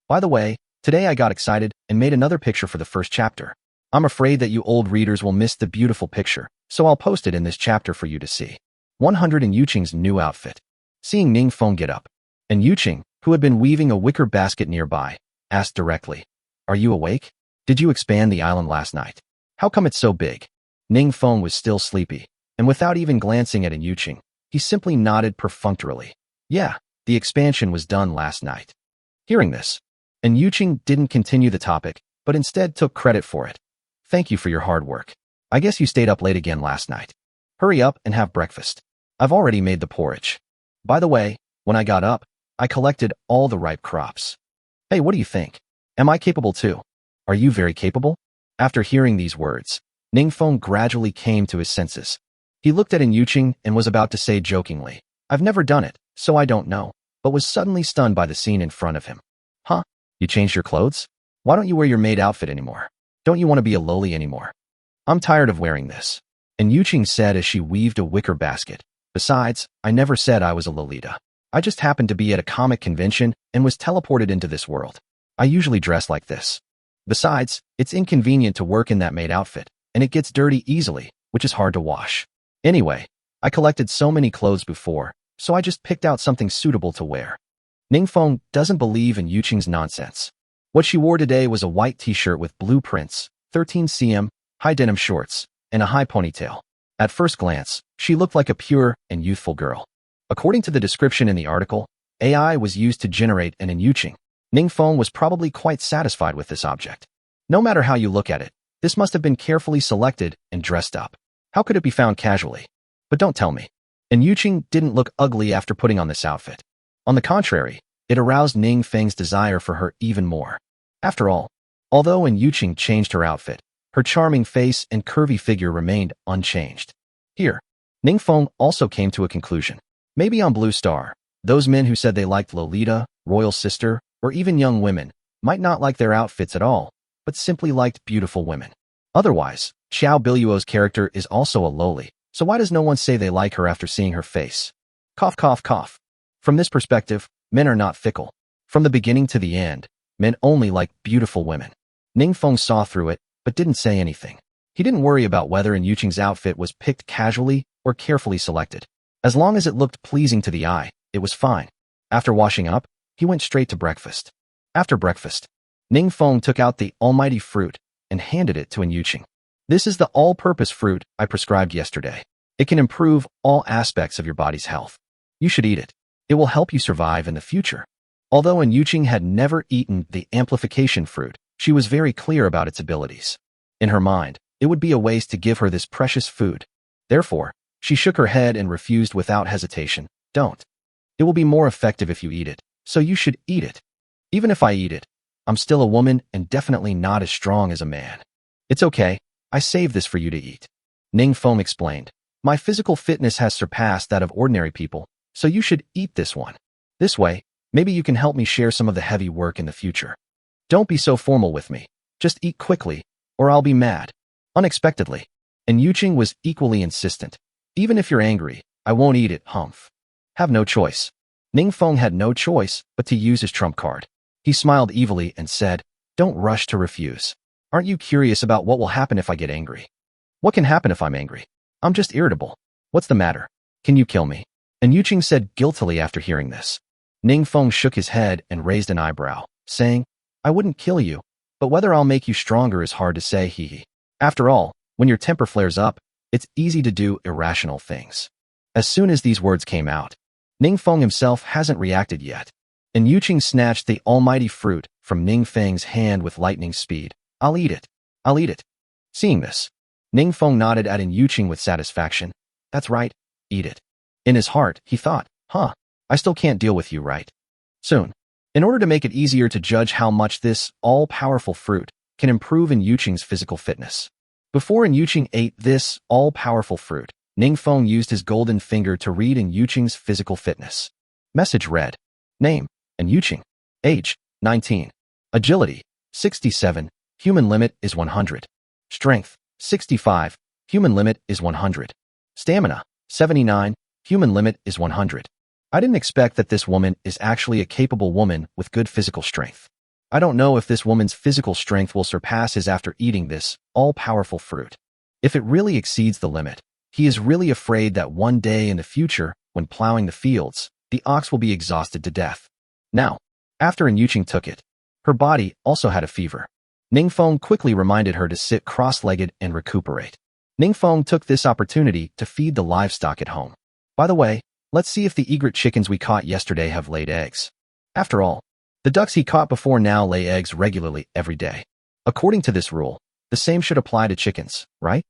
By the way, today I got excited and made another picture for the first chapter. I'm afraid that you old readers will miss the beautiful picture, so I'll post it in this chapter for you to see. 100 in Yuqing's new outfit. Seeing Ningfeng get up, and Yuqing, who had been weaving a wicker basket nearby, asked directly, "Are you awake? Did you expand the island last night? How come it's so big?" Ningfeng was still sleepy, and without even glancing at Yuqing, he simply nodded perfunctorily. Yeah, the expansion was done last night. Hearing this, and Yuqing didn't continue the topic, but instead took credit for it. Thank you for your hard work. I guess you stayed up late again last night. Hurry up and have breakfast. I've already made the porridge. By the way, when I got up, I collected all the ripe crops. Hey, what do you think? Am I capable too? Are you very capable? After hearing these words, Ningfeng gradually came to his senses. He looked at Yuqing and was about to say jokingly, "I've never done it, so I don't know," but was suddenly stunned by the scene in front of him. Huh? You changed your clothes? Why don't you wear your maid outfit anymore? Don't you want to be a loli anymore? I'm tired of wearing this. And Yuqing said as she weaved a wicker basket. Besides, I never said I was a Lolita. I just happened to be at a comic convention and was teleported into this world. I usually dress like this. Besides, it's inconvenient to work in that maid outfit, and it gets dirty easily, which is hard to wash. Anyway, I collected so many clothes before, so I just picked out something suitable to wear. Ningfeng doesn't believe in Yuqing's nonsense. What she wore today was a white t-shirt with blue prints, 13 cm, high denim shorts, and a high ponytail. At first glance, she looked like a pure and youthful girl. According to the description in the article, AI was used to generate an Yuqing. Ningfeng was probably quite satisfied with this object. No matter how you look at it, this must have been carefully selected and dressed up. How could it be found casually? But don't tell me. And Yuqing didn't look ugly after putting on this outfit. On the contrary, it aroused Ningfeng's desire for her even more. After all, although Yuqing changed her outfit, her charming face and curvy figure remained unchanged. Here, Ningfeng also came to a conclusion. Maybe on Blue Star, those men who said they liked Lolita, Royal Sister, or even young women might not like their outfits at all, but simply liked beautiful women. Otherwise, Xiao Biluo's character is also a loli, so why does no one say they like her after seeing her face? Cough, cough, cough. From this perspective, men are not fickle. From the beginning to the end, men only like beautiful women. Ningfeng saw through it, but didn't say anything. He didn't worry about whether Yuqing's outfit was picked casually or carefully selected. As long as it looked pleasing to the eye, it was fine. After washing up, he went straight to breakfast. After breakfast, Ningfeng took out the almighty fruit and handed it to Yuqing. This is the all-purpose fruit I prescribed yesterday. It can improve all aspects of your body's health. You should eat it. It will help you survive in the future. Although Yuqing had never eaten the amplification fruit, she was very clear about its abilities. In her mind, it would be a waste to give her this precious food. Therefore, she shook her head and refused without hesitation. Don't. It will be more effective if you eat it, so you should eat it. Even if I eat it, I'm still a woman and definitely not as strong as a man. It's okay, I saved this for you to eat. Ningfeng explained. My physical fitness has surpassed that of ordinary people, so you should eat this one. This way, maybe you can help me share some of the heavy work in the future. Don't be so formal with me. Just eat quickly, or I'll be mad. Unexpectedly. And Yuqing was equally insistent. Even if you're angry, I won't eat it, humph. Have no choice. Ningfeng had no choice but to use his trump card. He smiled evilly and said, Don't rush to refuse. Aren't you curious about what will happen if I get angry? What can happen if I'm angry? I'm just irritable. What's the matter? Can you kill me? And Yuqing said guiltily after hearing this. Ningfeng shook his head and raised an eyebrow, saying, I wouldn't kill you, but whether I'll make you stronger is hard to say, hee. After all, when your temper flares up, it's easy to do irrational things. As soon as these words came out, Ningfeng himself hasn't reacted yet, and Yuqing snatched the almighty fruit from Ningfeng's hand with lightning speed. I'll eat it. I'll eat it. Seeing this, Ningfeng nodded at Yuqing with satisfaction. That's right, eat it. In his heart, he thought, I still can't deal with you, right? Soon. In order to make it easier to judge how much this all-powerful fruit can improve Yuqing's physical fitness. Before Yuqing ate this all-powerful fruit, Ningfeng used his golden finger to read Yuqing's physical fitness. Message read. Name, Yuqing. Age, 19. Agility, 67. Human limit is 100. Strength, 65. Human limit is 100. Stamina, 79. Human limit is 100. I didn't expect that this woman is actually a capable woman with good physical strength. I don't know if this woman's physical strength will surpass his after eating this all-powerful fruit. If it really exceeds the limit, he is really afraid that one day in the future, when plowing the fields, the ox will be exhausted to death. Now, after Yuqing took it, her body also had a fever. Ningfeng quickly reminded her to sit cross-legged and recuperate. Ningfeng took this opportunity to feed the livestock at home. By the way, let's see if the egret chickens we caught yesterday have laid eggs. After all, the ducks he caught before now lay eggs regularly every day. According to this rule, the same should apply to chickens, right?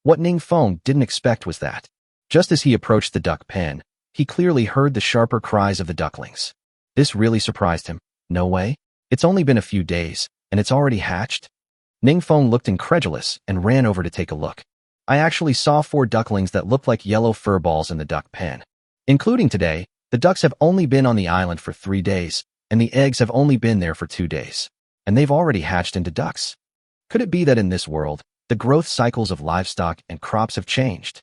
What Ningfeng didn't expect was that, just as he approached the duck pen, he clearly heard the sharper cries of the ducklings. This really surprised him. No way. It's only been a few days, and it's already hatched? Ningfeng looked incredulous and ran over to take a look. I actually saw 4 ducklings that looked like yellow fur balls in the duck pen. Including today, the ducks have only been on the island for 3 days, and the eggs have only been there for 2 days. And they've already hatched into ducks. Could it be that in this world, the growth cycles of livestock and crops have changed?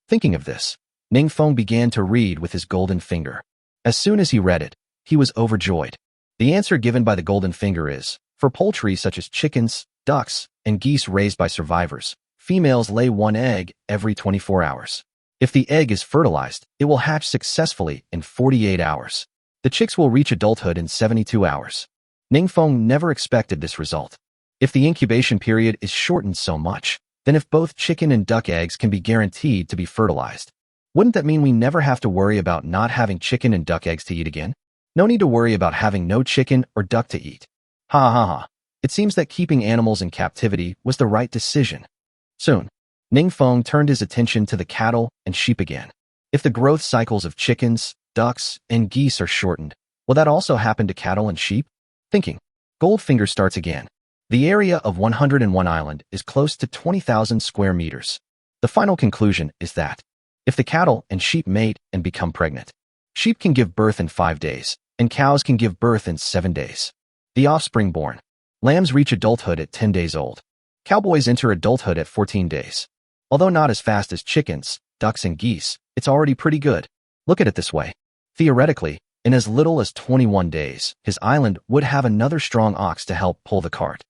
Thinking of this, Ningfeng began to read with his golden finger. As soon as he read it, he was overjoyed. The answer given by the golden finger is, for poultry such as chickens, ducks, and geese raised by survivors, females lay 1 egg every 24 hours. If the egg is fertilized, it will hatch successfully in 48 hours. The chicks will reach adulthood in 72 hours. Ningfeng never expected this result. If the incubation period is shortened so much, then if both chicken and duck eggs can be guaranteed to be fertilized, wouldn't that mean we never have to worry about not having chicken and duck eggs to eat again? No need to worry about having no chicken or duck to eat. Ha. It seems that keeping animals in captivity was the right decision. Soon, Ningfeng turned his attention to the cattle and sheep again. If the growth cycles of chickens, ducks, and geese are shortened, will that also happen to cattle and sheep? Thinking, Goldfinger starts again. The area of 101 Island is close to 20,000 square meters. The final conclusion is that, if the cattle and sheep mate and become pregnant, sheep can give birth in 5 days, and cows can give birth in 7 days. The offspring born. Lambs reach adulthood at 10 days old. Cowboys enter adulthood at 14 days. Although not as fast as chickens, ducks, and geese, it's already pretty good. Look at it this way. Theoretically, in as little as 21 days, his island would have another strong ox to help pull the cart.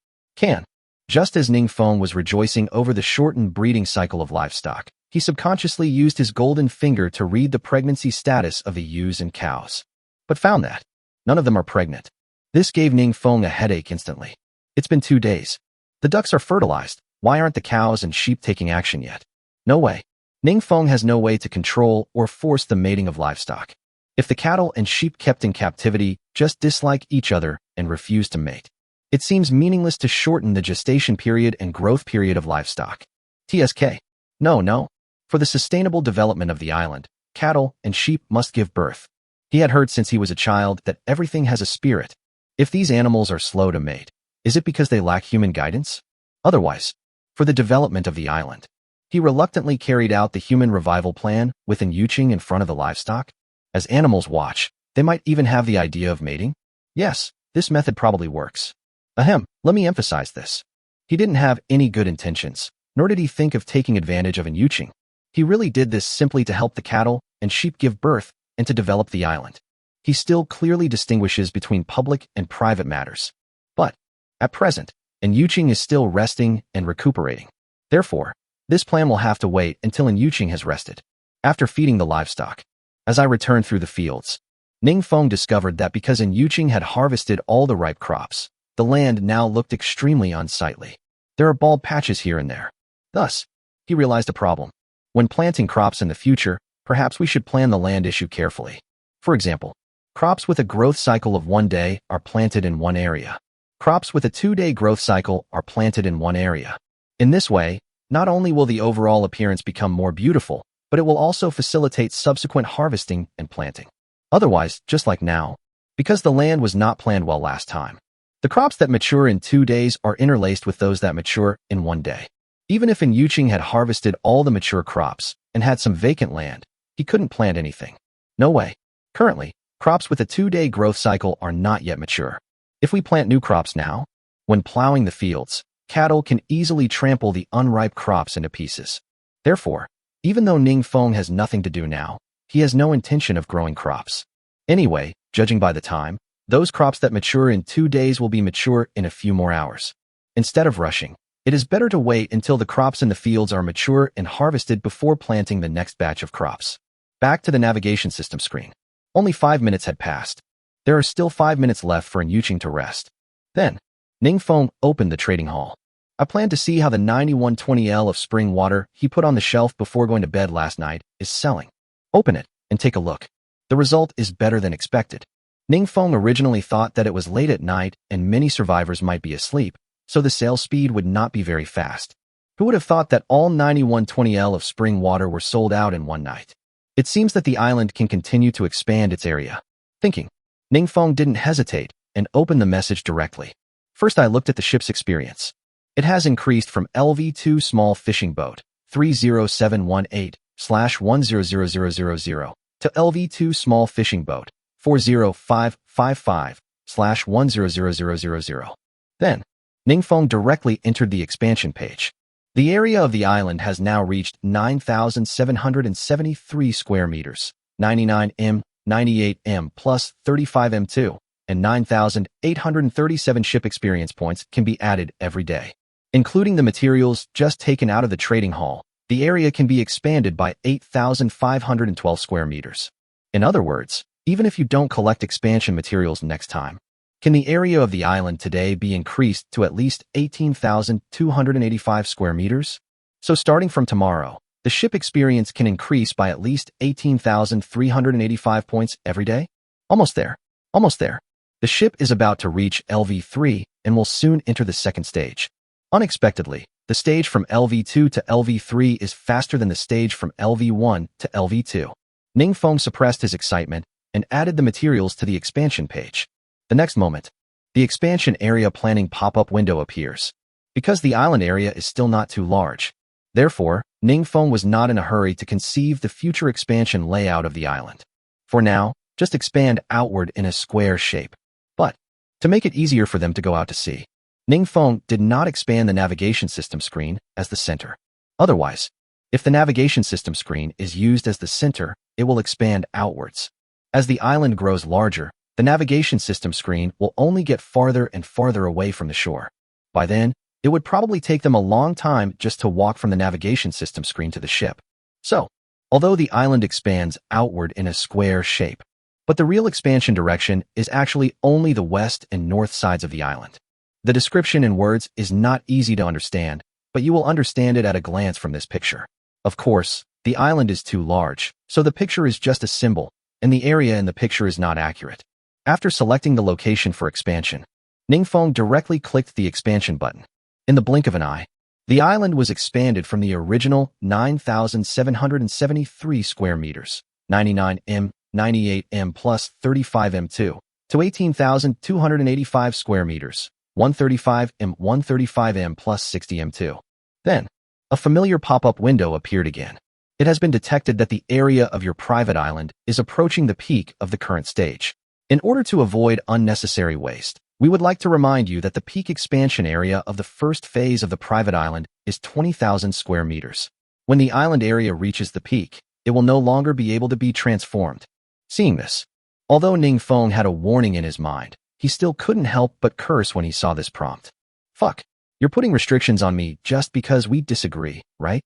Just as Ningfeng was rejoicing over the shortened breeding cycle of livestock, he subconsciously used his golden finger to read the pregnancy status of the ewes and cows, but found that none of them are pregnant. This gave Ningfeng a headache instantly. It's been 2 days. The ducks are fertilized. Why aren't the cows and sheep taking action yet? No way. Ningfeng has no way to control or force the mating of livestock. If the cattle and sheep kept in captivity just dislike each other and refuse to mate, it seems meaningless to shorten the gestation period and growth period of livestock. TSK. No. For the sustainable development of the island, cattle and sheep must give birth. He had heard since he was a child that everything has a spirit. If these animals are slow to mate, is it because they lack human guidance? Otherwise, for the development of the island, he reluctantly carried out the human revival plan with Yuqing in front of the livestock. As animals watch, they might even have the idea of mating. Yes, this method probably works. Let me emphasize this. He didn't have any good intentions, nor did he think of taking advantage of Yuqing. He really did this simply to help the cattle and sheep give birth and to develop the island. He still clearly distinguishes between public and private matters. But, at present, Yuqing is still resting and recuperating. Therefore, This plan will have to wait until Yuqing has rested. After feeding the livestock, as I returned through the fields, Ningfeng discovered that because Yuqing had harvested all the ripe crops, the land now looked extremely unsightly. There are bald patches here and there. Thus, he realized a problem. When planting crops in the future, perhaps we should plan the land issue carefully. For example, crops with a growth cycle of 1 day are planted in one area. Crops with a 2-day growth cycle are planted in one area. In this way, not only will the overall appearance become more beautiful, but it will also facilitate subsequent harvesting and planting. Otherwise, just like now, because the land was not planned well last time, the crops that mature in 2 days are interlaced with those that mature in 1 day. Even if Yuqing had harvested all the mature crops and had some vacant land, he couldn't plant anything. No way. Currently, crops with a 2-day growth cycle are not yet mature. If we plant new crops now, when plowing the fields, cattle can easily trample the unripe crops into pieces. Therefore, even though Ningfeng has nothing to do now, he has no intention of growing crops. Anyway, judging by the time, those crops that mature in 2 days will be mature in a few more hours. Instead of rushing, it is better to wait until the crops in the fields are mature and harvested before planting the next batch of crops. Back to the navigation system screen. Only 5 minutes had passed. There are still 5 minutes left for Yuqing to rest. Then, Ningfeng opened the trading hall. I planned to see how the 9120L of spring water he put on the shelf before going to bed last night is selling. Open it and take a look. The result is better than expected. Ningfeng originally thought that it was late at night and many survivors might be asleep, so the sales speed would not be very fast. Who would have thought that all 9120L of spring water were sold out in one night? It seems that the island can continue to expand its area. Thinking, Ningfeng didn't hesitate and opened the message directly. First, I looked at the ship's experience. It has increased from Lv.2 small fishing boat 30718/100000 to Lv.2 small fishing boat 40555/100000. Then, Ningfeng directly entered the expansion page. The area of the island has now reached 9,773 square meters, 99 m, 98 m plus 35 m2, and 9,837 ship experience points can be added every day. Including the materials just taken out of the trading hall, the area can be expanded by 8,512 square meters. In other words, even if you don't collect expansion materials next time, can the area of the island today be increased to at least 18,285 square meters? So starting from tomorrow, the ship experience can increase by at least 18,385 points every day? Almost there. Almost there. The ship is about to reach Lv3 and will soon enter the second stage. Unexpectedly, the stage from Lv2 to Lv3 is faster than the stage from Lv1 to Lv2. Ningfeng suppressed his excitement and added the materials to the expansion page. The next moment, the expansion area planning pop-up window appears. Because the island area is still not too large, therefore, Ningfeng was not in a hurry to conceive the future expansion layout of the island. For now, just expand outward in a square shape. But, to make it easier for them to go out to sea, Ningfeng did not expand the navigation system screen as the center. Otherwise, if the navigation system screen is used as the center, it will expand outwards. As the island grows larger, the navigation system screen will only get farther and farther away from the shore. By then, it would probably take them a long time just to walk from the navigation system screen to the ship. So, although the island expands outward in a square shape, but the real expansion direction is actually only the west and north sides of the island. The description in words is not easy to understand, but you will understand it at a glance from this picture. Of course, the island is too large, so the picture is just a symbol, and the area in the picture is not accurate. After selecting the location for expansion, Ningfeng directly clicked the expansion button. In the blink of an eye, the island was expanded from the original 9,773 square meters, 99 m, 98 m plus 35 m2, to 18,285 square meters, 135 m, 135 m plus 60 m2. Then, a familiar pop-up window appeared again. It has been detected that the area of your private island is approaching the peak of the current stage. In order to avoid unnecessary waste, we would like to remind you that the peak expansion area of the first phase of the private island is 20,000 square meters. When the island area reaches the peak, it will no longer be able to be transformed. Seeing this, although Ningfeng had a warning in his mind, he still couldn't help but curse when he saw this prompt. Fuck, you're putting restrictions on me just because we disagree, right?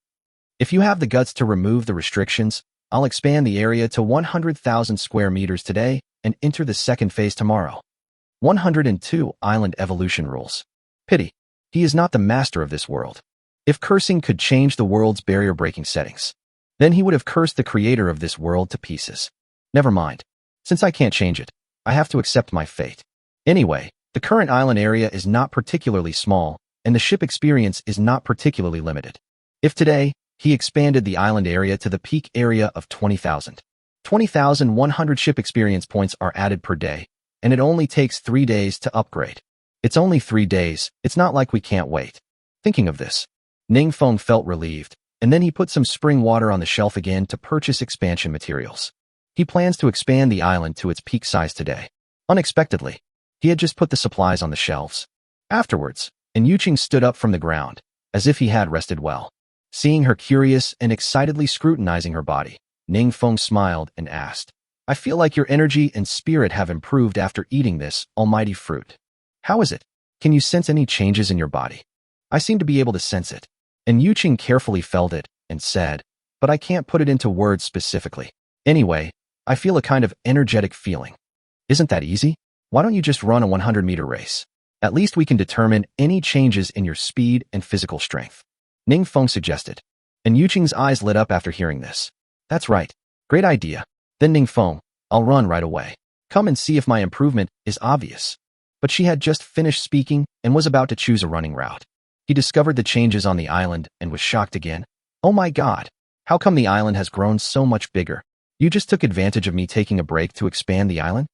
If you have the guts to remove the restrictions, I'll expand the area to 100,000 square meters today and enter the second phase tomorrow. 102 Island Evolution Rules. Pity. He is not the master of this world. If cursing could change the world's barrier-breaking settings, then he would have cursed the creator of this world to pieces. Never mind. Since I can't change it, I have to accept my fate. Anyway, the current island area is not particularly small, and the ship experience is not particularly limited. If today, he expanded the island area to the peak area of 20,000. 20,100 ship experience points are added per day, and it only takes 3 days to upgrade. It's only 3 days, it's not like we can't wait. Thinking of this, Ningfeng felt relieved, and then he put some spring water on the shelf again to purchase expansion materials. He plans to expand the island to its peak size today. Unexpectedly, he had just put the supplies on the shelves. Afterwards, Yuqing stood up from the ground, as if he had rested well. Seeing her curious and excitedly scrutinizing her body, Ningfeng smiled and asked, I feel like your energy and spirit have improved after eating this almighty fruit. How is it? Can you sense any changes in your body? I seem to be able to sense it. And Yuqing carefully felt it and said, but I can't put it into words specifically. Anyway, I feel a kind of energetic feeling. Isn't that easy? Why don't you just run a 100-meter race? At least we can determine any changes in your speed and physical strength. Ningfeng suggested. And Yuqing's eyes lit up after hearing this. That's right. Great idea. Then Ningfeng, I'll run right away. Come and see if my improvement is obvious. But she had just finished speaking and was about to choose a running route. He discovered the changes on the island and was shocked again. Oh my God. How come the island has grown so much bigger? You just took advantage of me taking a break to expand the island?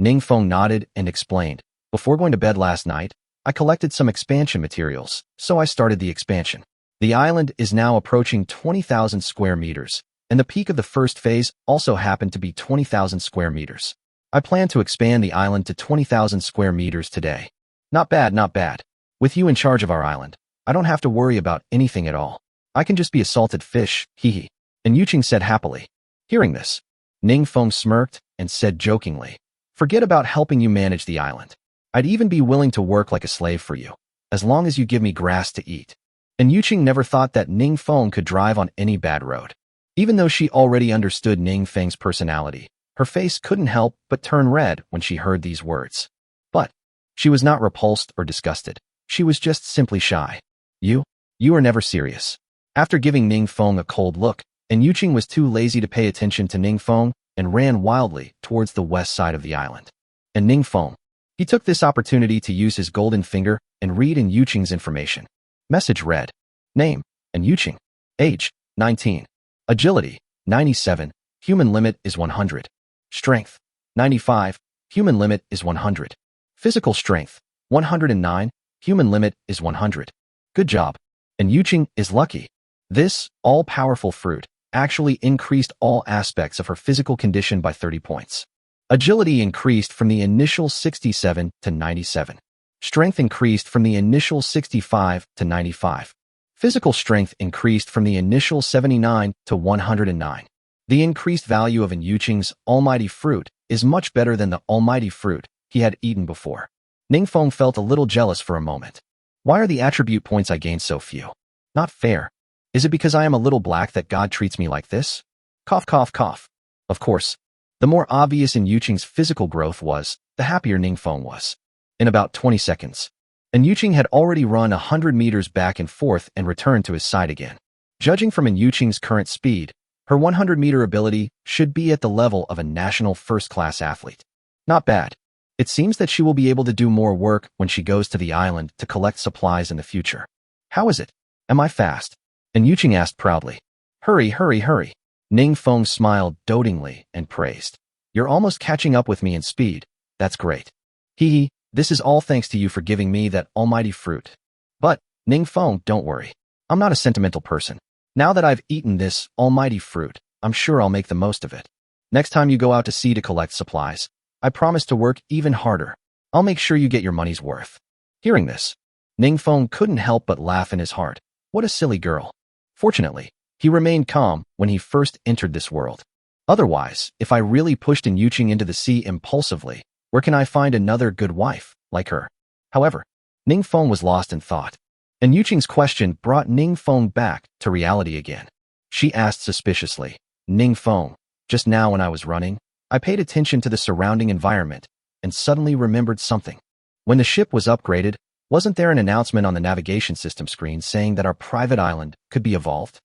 Ningfeng nodded and explained. Before going to bed last night, I collected some expansion materials, so I started the expansion. The island is now approaching 20,000 square meters, and the peak of the first phase also happened to be 20,000 square meters. I plan to expand the island to 20,000 square meters today. Not bad, not bad. With you in charge of our island, I don't have to worry about anything at all. I can just be a salted fish, hee. And Yuqing said happily. Hearing this, Ningfeng smirked and said jokingly, forget about helping you manage the island. I'd even be willing to work like a slave for you, as long as you give me grass to eat. And Yuqing never thought that Ningfeng could drive on any bad road. Even though she already understood Ningfeng's personality, her face couldn't help but turn red when she heard these words. But she was not repulsed or disgusted. She was just simply shy. You are never serious. After giving Ningfeng a cold look, and Yuqing was too lazy to pay attention to Ningfeng and ran wildly towards the west side of the island. And Ningfeng, he took this opportunity to use his golden finger and read in Yuqing's information. Message read. Name, and Yuqing. Age, 19. Agility, 97. Human limit is 100. Strength, 95. Human limit is 100. Physical strength, 109. Human limit is 100. Good job. And Yuqing is lucky. This all-powerful fruit actually increased all aspects of her physical condition by 30 points. Agility increased from the initial 67 to 97. Strength increased from the initial 65 to 95. Physical strength increased from the initial 79 to 109. The increased value of Yuqing's almighty fruit is much better than the almighty fruit he had eaten before. Ningfeng felt a little jealous for a moment. Why are the attribute points I gained so few? Not fair. Is it because I am a little black that God treats me like this? Cough, cough, cough. Of course, the more obvious Yuqing's physical growth was, the happier Ningfeng was. In about 20 seconds, Yuqing had already run 100 meters back and forth and returned to his side again. Judging from Yuqing's current speed, her 100-meter ability should be at the level of a national first-class athlete. Not bad. It seems that she will be able to do more work when she goes to the island to collect supplies in the future. How is it? Am I fast? And Yuqing asked proudly. Hurry, hurry, hurry. Ningfeng smiled dotingly and praised. You're almost catching up with me in speed. That's great. Hee, this is all thanks to you for giving me that almighty fruit. But, Ningfeng, don't worry. I'm not a sentimental person. Now that I've eaten this almighty fruit, I'm sure I'll make the most of it. Next time you go out to sea to collect supplies, I promise to work even harder. I'll make sure you get your money's worth. Hearing this, Ningfeng couldn't help but laugh in his heart. What a silly girl. Fortunately, he remained calm when he first entered this world. Otherwise, if I really pushed Yuqing into the sea impulsively, where can I find another good wife like her? However, Ningfeng was lost in thought. And Yuqing's question brought Ningfeng back to reality again. She asked suspiciously. Ning Feng, just now when I was running, I paid attention to the surrounding environment and suddenly remembered something. When the ship was upgraded, wasn't there an announcement on the navigation system screen saying that our private island could be evolved?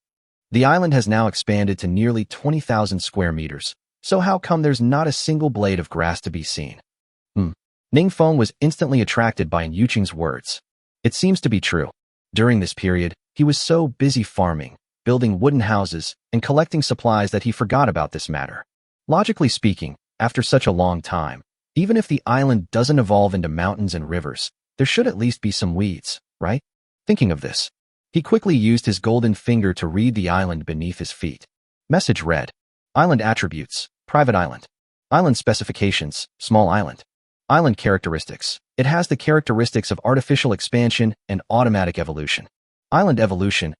The island has now expanded to nearly 20,000 square meters, so how come there's not a single blade of grass to be seen? Ning Feng was instantly attracted by Yuqing's words. It seems to be true. During this period, he was so busy farming, building wooden houses, and collecting supplies that he forgot about this matter. Logically speaking, after such a long time, even if the island doesn't evolve into mountains and rivers, there should at least be some weeds, right? Thinking of this, he quickly used his golden finger to read the island beneath his feet. Message read, Island attributes, private island. Island specifications, small island. Island characteristics. It has the characteristics of artificial expansion and automatic evolution. Island evolution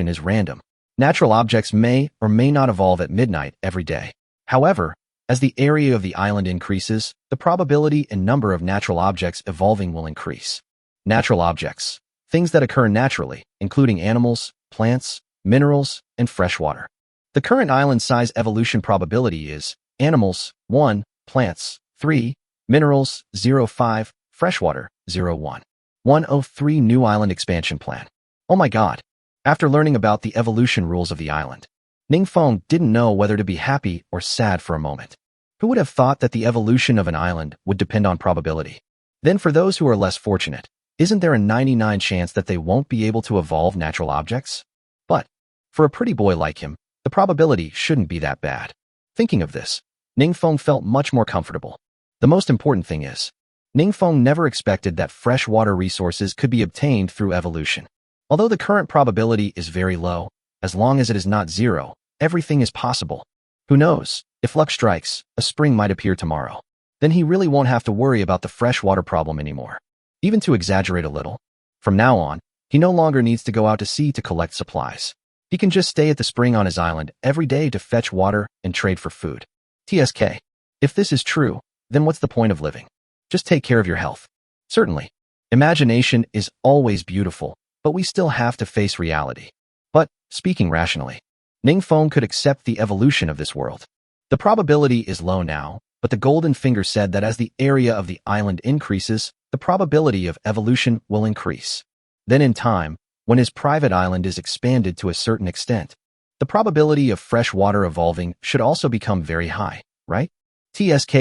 is random. Natural objects may or may not evolve at midnight every day. However, as the area of the island increases, the probability and number of natural objects evolving will increase. Natural objects. Things that occur naturally, including animals, plants, minerals, and fresh water. The current island size evolution probability is animals, 1, plants, 3, minerals, 0.5, freshwater, 0.1. 103 New Island Expansion Plan. Oh my god. After learning about the evolution rules of the island, Ning Feng didn't know whether to be happy or sad for a moment. Who would have thought that the evolution of an island would depend on probability? Then for those who are less fortunate, isn't there a 99 chance that they won't be able to evolve natural objects? But, for a pretty boy like him, the probability shouldn't be that bad. Thinking of this, Ning Feng felt much more comfortable. The most important thing is, Ning Feng never expected that fresh water resources could be obtained through evolution. Although the current probability is very low, as long as it is not zero, everything is possible. Who knows, if luck strikes, a spring might appear tomorrow. Then he really won't have to worry about the fresh water problem anymore. Even to exaggerate a little, from now on, he no longer needs to go out to sea to collect supplies. He can just stay at the spring on his island every day to fetch water and trade for food. TSK. If this is true, then what's the point of living? Just take care of your health. Certainly, imagination is always beautiful, but we still have to face reality. But, speaking rationally, Ning Feng could accept the evolution of this world. The probability is low now, but the golden finger said that as the area of the island increases, the probability of evolution will increase. Then in time, when his private island is expanded to a certain extent, the probability of fresh water evolving should also become very high, right? TSK.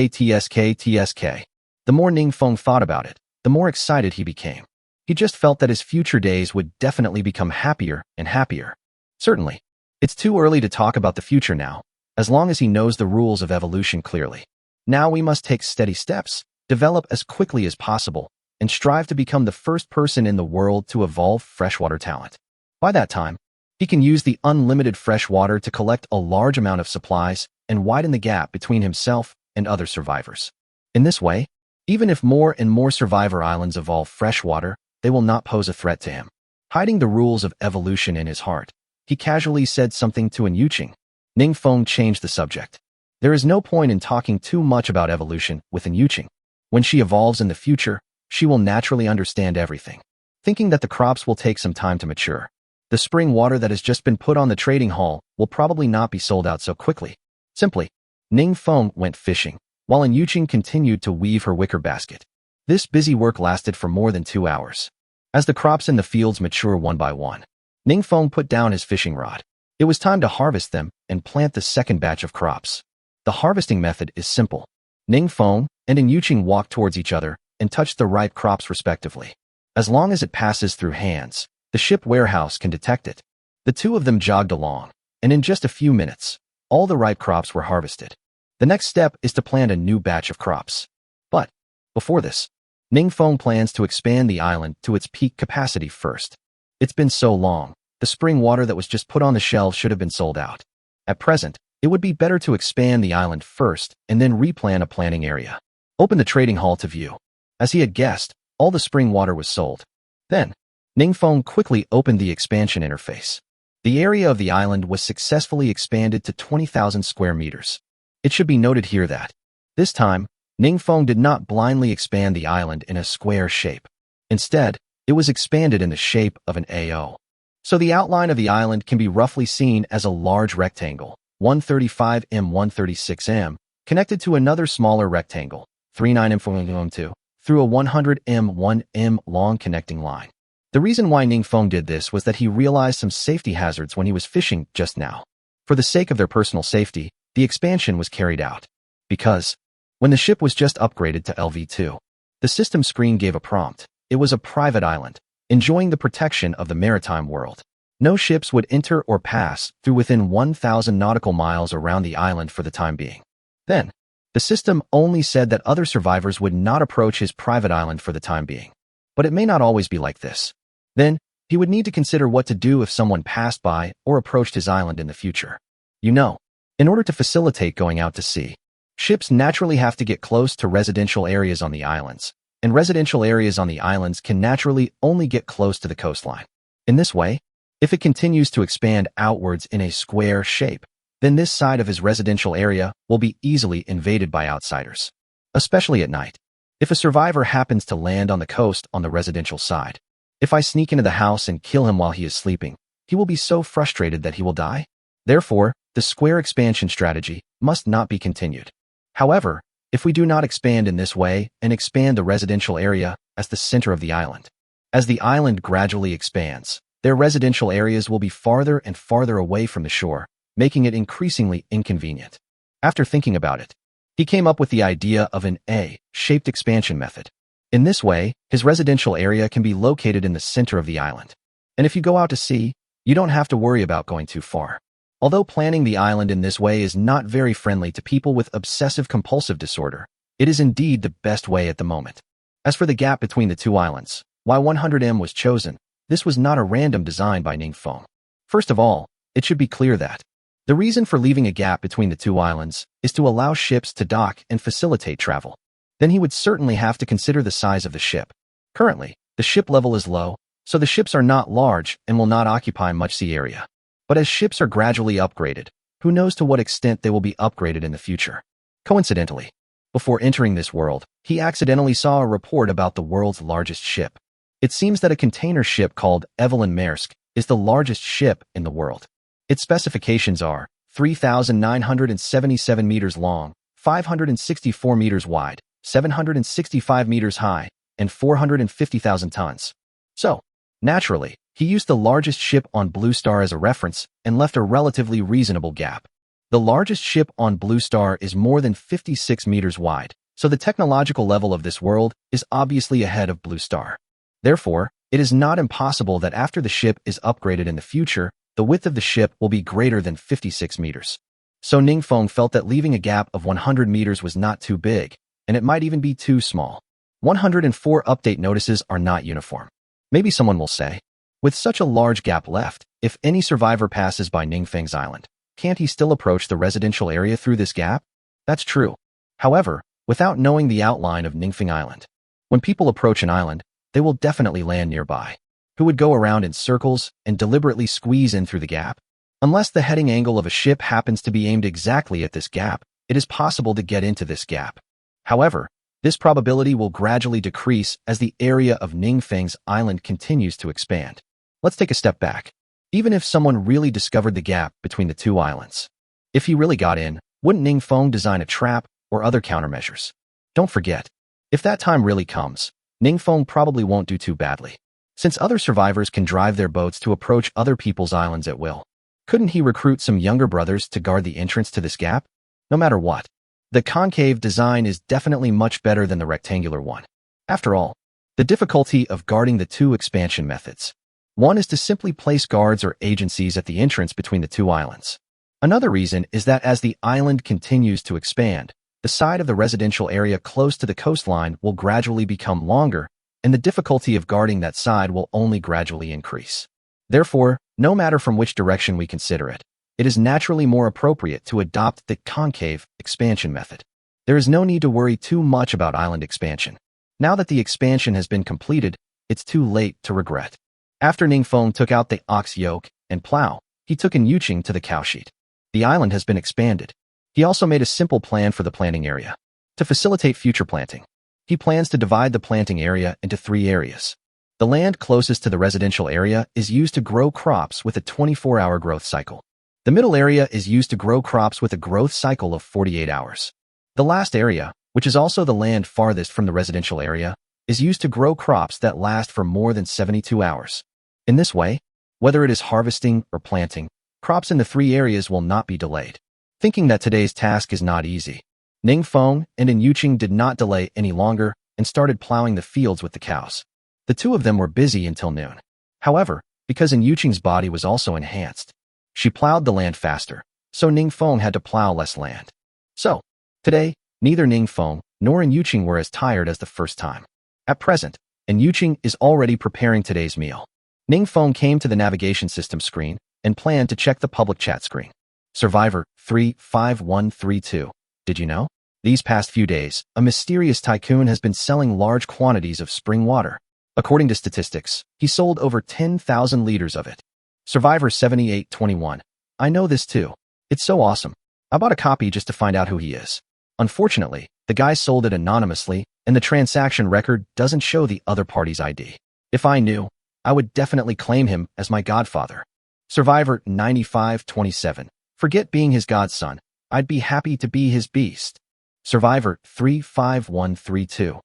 The more Ning Feng thought about it, the more excited he became. He just felt that his future days would definitely become happier and happier. Certainly, it's too early to talk about the future now, as long as he knows the rules of evolution clearly. Now we must take steady steps, develop as quickly as possible, and strive to become the first person in the world to evolve freshwater talent. By that time, he can use the unlimited fresh water to collect a large amount of supplies and widen the gap between himself and other survivors. In this way, even if more and more survivor islands evolve fresh water, they will not pose a threat to him. Hiding the rules of evolution in his heart, he casually said something to Yuqing. Ning Feng changed the subject. There is no point in talking too much about evolution with Yuqing. When she evolves in the future, she will naturally understand everything. Thinking that the crops will take some time to mature, the spring water that has just been put on the trading hall will probably not be sold out so quickly. Simply, Ning Feng went fishing, while Yuqing continued to weave her wicker basket. This busy work lasted for more than 2 hours. As the crops in the fields mature one by one, Ning Feng put down his fishing rod. It was time to harvest them and plant the second batch of crops. The harvesting method is simple. Ning Feng and Yuqing walked towards each other and touched the ripe crops respectively. As long as it passes through hands, the ship warehouse can detect it. The two of them jogged along, and in just a few minutes, all the ripe crops were harvested. The next step is to plant a new batch of crops. But, before this, Ning Feng plans to expand the island to its peak capacity first. It's been so long, the spring water that was just put on the shelves should have been sold out. At present, it would be better to expand the island first and then replan a planting area. Open the trading hall to view. As he had guessed, all the spring water was sold. Then, Ning Feng quickly opened the expansion interface. The area of the island was successfully expanded to 20,000 square meters. It should be noted here that, this time, Ning Feng did not blindly expand the island in a square shape. Instead, it was expanded in the shape of an AO. So the outline of the island can be roughly seen as a large rectangle, 135 m 136 m, connected to another smaller rectangle, 39 m 2, through a 100 m 1 m long connecting line. The reason why Ningfeng did this was that he realized some safety hazards when he was fishing just now. For the sake of their personal safety, the expansion was carried out. Because, when the ship was just upgraded to Lv.2, the system screen gave a prompt. It was a private island, enjoying the protection of the maritime world. No ships would enter or pass through within 1,000 nautical miles around the island for the time being. Then, the system only said that other survivors would not approach his private island for the time being. But it may not always be like this. Then, he would need to consider what to do if someone passed by or approached his island in the future. In order to facilitate going out to sea, ships naturally have to get close to residential areas on the islands, and residential areas on the islands can naturally only get close to the coastline. In this way, if it continues to expand outwards in a square shape, then this side of his residential area will be easily invaded by outsiders, especially at night. If a survivor happens to land on the coast on the residential side, if I sneak into the house and kill him while he is sleeping, he will be so frustrated that he will die. Therefore, the square expansion strategy must not be continued. However, if we do not expand in this way and expand the residential area as the center of the island, as the island gradually expands, their residential areas will be farther and farther away from the shore, making it increasingly inconvenient. After thinking about it, he came up with the idea of an A-shaped expansion method. In this way, his residential area can be located in the center of the island. And if you go out to sea, you don't have to worry about going too far. Although planning the island in this way is not very friendly to people with obsessive-compulsive disorder, it is indeed the best way at the moment. As for the gap between the two islands, why 100m was chosen, this was not a random design by Ningfeng. First of all, it should be clear that the reason for leaving a gap between the two islands is to allow ships to dock and facilitate travel. Then he would certainly have to consider the size of the ship. Currently, the ship level is low, so the ships are not large and will not occupy much sea area. But as ships are gradually upgraded, who knows to what extent they will be upgraded in the future. Coincidentally, before entering this world, he accidentally saw a report about the world's largest ship. It seems that a container ship called Evelyn Maersk is the largest ship in the world. Its specifications are 3,977 meters long, 564 meters wide, 765 meters high, and 450,000 tons. So, naturally, he used the largest ship on Blue Star as a reference and left a relatively reasonable gap. The largest ship on Blue Star is more than 56 meters wide, so the technological level of this world is obviously ahead of Blue Star. Therefore, it is not impossible that after the ship is upgraded in the future, the width of the ship will be greater than 56 meters. So Ningfeng felt that leaving a gap of 100 meters was not too big, and it might even be too small. 104 update notices are not uniform. Maybe someone will say, with such a large gap left, if any survivor passes by Ningfeng's island, can't he still approach the residential area through this gap? That's true. However, without knowing the outline of Ningfeng Island, when people approach an island, they will definitely land nearby. Who would go around in circles and deliberately squeeze in through the gap? Unless the heading angle of a ship happens to be aimed exactly at this gap, it is possible to get into this gap. However, this probability will gradually decrease as the area of Ningfeng's island continues to expand. Let's take a step back. Even if someone really discovered the gap between the two islands, if he really got in, wouldn't Ningfeng design a trap or other countermeasures? Don't forget, if that time really comes, Ningfeng probably won't do too badly. Since other survivors can drive their boats to approach other people's islands at will, couldn't he recruit some younger brothers to guard the entrance to this gap? No matter what, the concave design is definitely much better than the rectangular one. After all, the difficulty of guarding the two expansion methods. One is to simply place guards or agencies at the entrance between the two islands. Another reason is that as the island continues to expand, the side of the residential area close to the coastline will gradually become longer, and the difficulty of guarding that side will only gradually increase. Therefore, no matter from which direction we consider it, it is naturally more appropriate to adopt the concave expansion method. There is no need to worry too much about island expansion. Now that the expansion has been completed, it's too late to regret. After Ningfeng took out the ox yoke and plow, he took an Yuqing to the cowsheet. The island has been expanded. He also made a simple plan for the planting area. To facilitate future planting, he plans to divide the planting area into 3 areas. The The land closest to the residential area is used to grow crops with a 24-hour growth cycle. The middle area is used to grow crops with a growth cycle of 48 hours. The last area, which is also the land farthest from the residential area, is used to grow crops that last for more than 72 hours. In this way, whether it is harvesting or planting, crops in the three areas will not be delayed. Thinking that today's task is not easy, Ningfeng and Yuqing did not delay any longer and started plowing the fields with the cows. The two of them were busy until noon. However, because Yuqing's body was also enhanced, she plowed the land faster, so Ningfeng had to plow less land. So, today, neither Ningfeng nor Yuqing were as tired as the first time. At present, Yuqing is already preparing today's meal. Ningfeng came to the navigation system screen and planned to check the public chat screen. Survivor 35132. Did you know? These past few days, a mysterious tycoon has been selling large quantities of spring water. According to statistics, he sold over 10,000 liters of it. Survivor 7821. I know this too. It's so awesome. I bought a copy just to find out who he is. Unfortunately, the guy sold it anonymously, and the transaction record doesn't show the other party's ID. If I knew, I would definitely claim him as my godfather. Survivor 9527. Forget being his godson. I'd be happy to be his beast. Survivor 35132.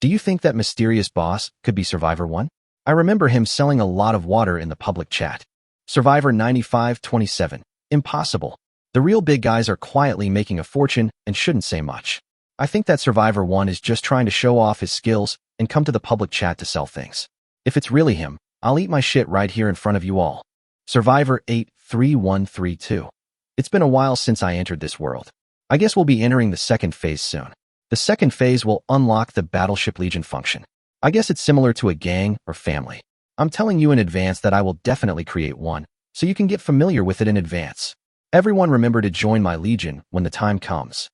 Do you think that mysterious boss could be Survivor 1? I remember him selling a lot of water in the public chat. Survivor 9527. Impossible. The real big guys are quietly making a fortune and shouldn't say much. I think that Survivor 1 is just trying to show off his skills and come to the public chat to sell things. If it's really him, I'll eat my shit right here in front of you all. Survivor 83132. It's been a while since I entered this world. I guess we'll be entering the second phase soon. The second phase will unlock the Battleship Legion function. I guess it's similar to a gang or family. I'm telling you in advance that I will definitely create one, so you can get familiar with it in advance. Everyone remember to join my legion when the time comes.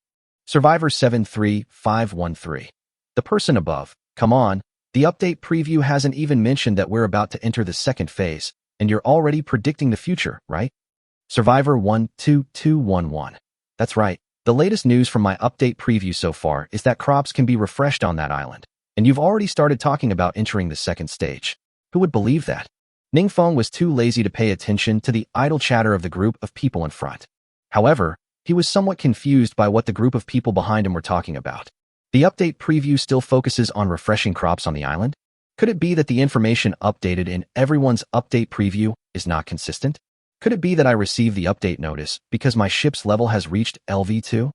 Survivor 73513. The person above, come on, the update preview hasn't even mentioned that we're about to enter the second phase, and you're already predicting the future, right? Survivor 12211. That's right. The latest news from my update preview so far is that crops can be refreshed on that island, and you've already started talking about entering the second stage. Who would believe that? Ningfeng was too lazy to pay attention to the idle chatter of the group of people in front. However, he was somewhat confused by what the group of people behind him were talking about. The update preview still focuses on refreshing crops on the island? Could it be that the information updated in everyone's update preview is not consistent? Could it be that I received the update notice because my ship's level has reached Lv.2?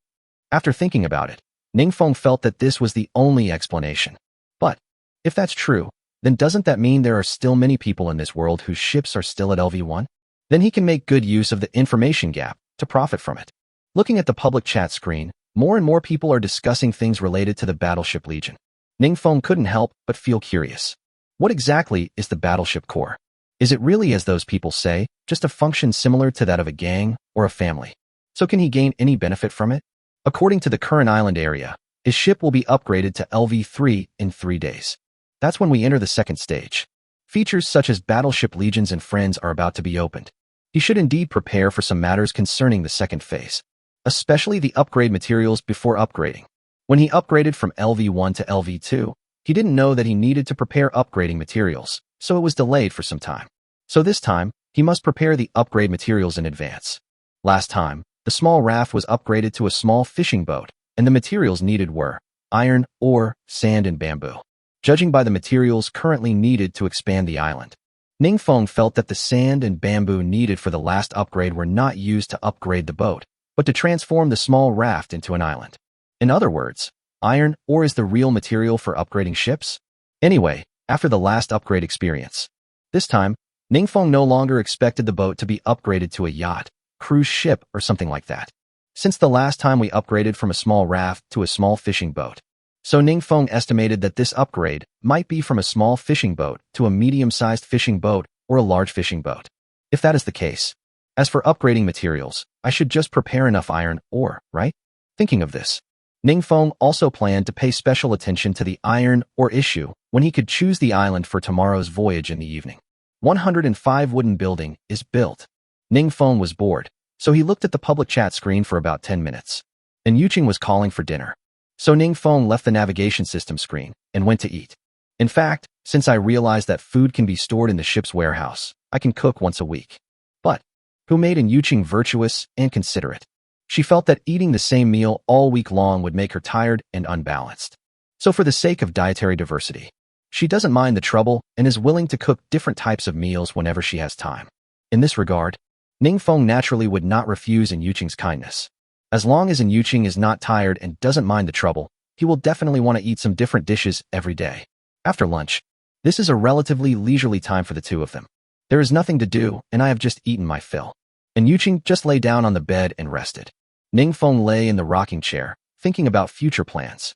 After thinking about it, Ningfeng felt that this was the only explanation. But, if that's true, then doesn't that mean there are still many people in this world whose ships are still at Lv.1? Then he can make good use of the information gap to profit from it. Looking at the public chat screen, more and more people are discussing things related to the Battleship Legion. Ningfeng couldn't help but feel curious. What exactly is the Battleship Corps? Is it really, as those people say, just a function similar to that of a gang or a family? So can he gain any benefit from it? According to the current island area, his ship will be upgraded to Lv.3 in 3 days. That's when we enter the second stage. Features such as Battleship Legions and Friends are about to be opened. He should indeed prepare for some matters concerning the second phase, especially the upgrade materials before upgrading. When he upgraded from Lv.1 to Lv.2, he didn't know that he needed to prepare upgrading materials, so it was delayed for some time. So this time, he must prepare the upgrade materials in advance. Last time, the small raft was upgraded to a small fishing boat, and the materials needed were iron, ore, sand, and bamboo. Judging by the materials currently needed to expand the island, Ningfeng felt that the sand and bamboo needed for the last upgrade were not used to upgrade the boat, but to transform the small raft into an island. In other words, iron ore is the real material for upgrading ships? Anyway, after the last upgrade experience, this time, Ningfeng no longer expected the boat to be upgraded to a yacht, cruise ship, or something like that, since the last time we upgraded from a small raft to a small fishing boat. So Ningfeng estimated that this upgrade might be from a small fishing boat to a medium-sized fishing boat or a large fishing boat. If that is the case, as for upgrading materials, I should just prepare enough iron ore, right? Thinking of this, Ningfeng also planned to pay special attention to the iron ore issue when he could choose the island for tomorrow's voyage in the evening. 105 wooden building is built. Ningfeng was bored, so he looked at the public chat screen for about 10 minutes. And Yuqing was calling for dinner. So Ningfeng left the navigation system screen and went to eat. In fact, since I realized that food can be stored in the ship's warehouse, I can cook once a week. But who made Yuqing virtuous and considerate? She felt that eating the same meal all week long would make her tired and unbalanced. So for the sake of dietary diversity, she doesn't mind the trouble and is willing to cook different types of meals whenever she has time. In this regard, Ningfeng naturally would not refuse Yuqing's kindness. As long as Yuqing is not tired and doesn't mind the trouble, he will definitely want to eat some different dishes every day. After lunch, this is a relatively leisurely time for the two of them. There is nothing to do, and I have just eaten my fill. And Yuqing just lay down on the bed and rested. Ningfeng lay in the rocking chair, thinking about future plans.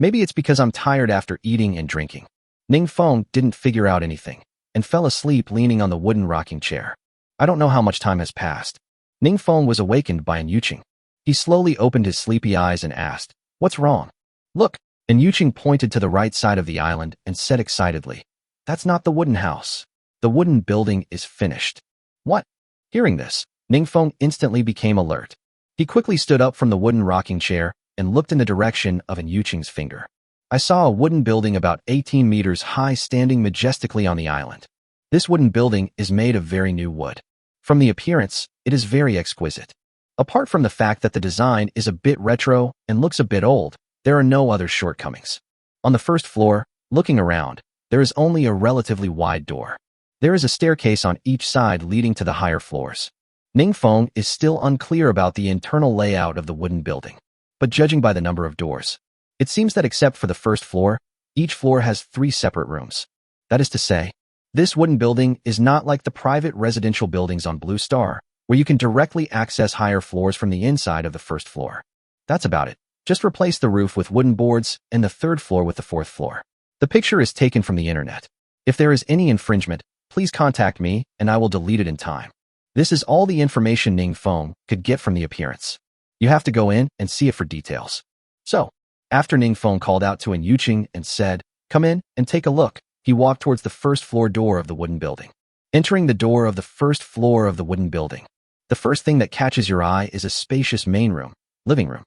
Maybe it's because I'm tired after eating and drinking. Ningfeng didn't figure out anything, and fell asleep leaning on the wooden rocking chair. I don't know how much time has passed. Ningfeng was awakened by Yuqing. He slowly opened his sleepy eyes and asked, "What's wrong?" "Look," and Yuqing pointed to the right side of the island and said excitedly, "That's not the wooden house. The wooden building is finished." "What?" Hearing this, Ningfeng instantly became alert. He quickly stood up from the wooden rocking chair and looked in the direction of Yuqing's finger. I saw a wooden building about 18 meters high standing majestically on the island. This wooden building is made of very new wood. From the appearance, it is very exquisite. Apart from the fact that the design is a bit retro and looks a bit old, there are no other shortcomings. On the first floor, looking around, there is only a relatively wide door. There is a staircase on each side leading to the higher floors. Ningfeng is still unclear about the internal layout of the wooden building, but judging by the number of doors, it seems that except for the first floor, each floor has 3 separate rooms. That is to say, this wooden building is not like the private residential buildings on Blue Star, where you can directly access higher floors from the inside of the first floor. That's about it. Just replace the roof with wooden boards and the 3rd floor with the 4th floor. The picture is taken from the internet. If there is any infringement, please contact me and I will delete it in time. This is all the information Ningfeng could get from the appearance. You have to go in and see it for details. So, after Ningfeng called out to Yuqing and said, "Come in and take a look," he walked towards the 1st floor door of the wooden building. Entering the door of the 1st floor of the wooden building, the first thing that catches your eye is a spacious main room, living room.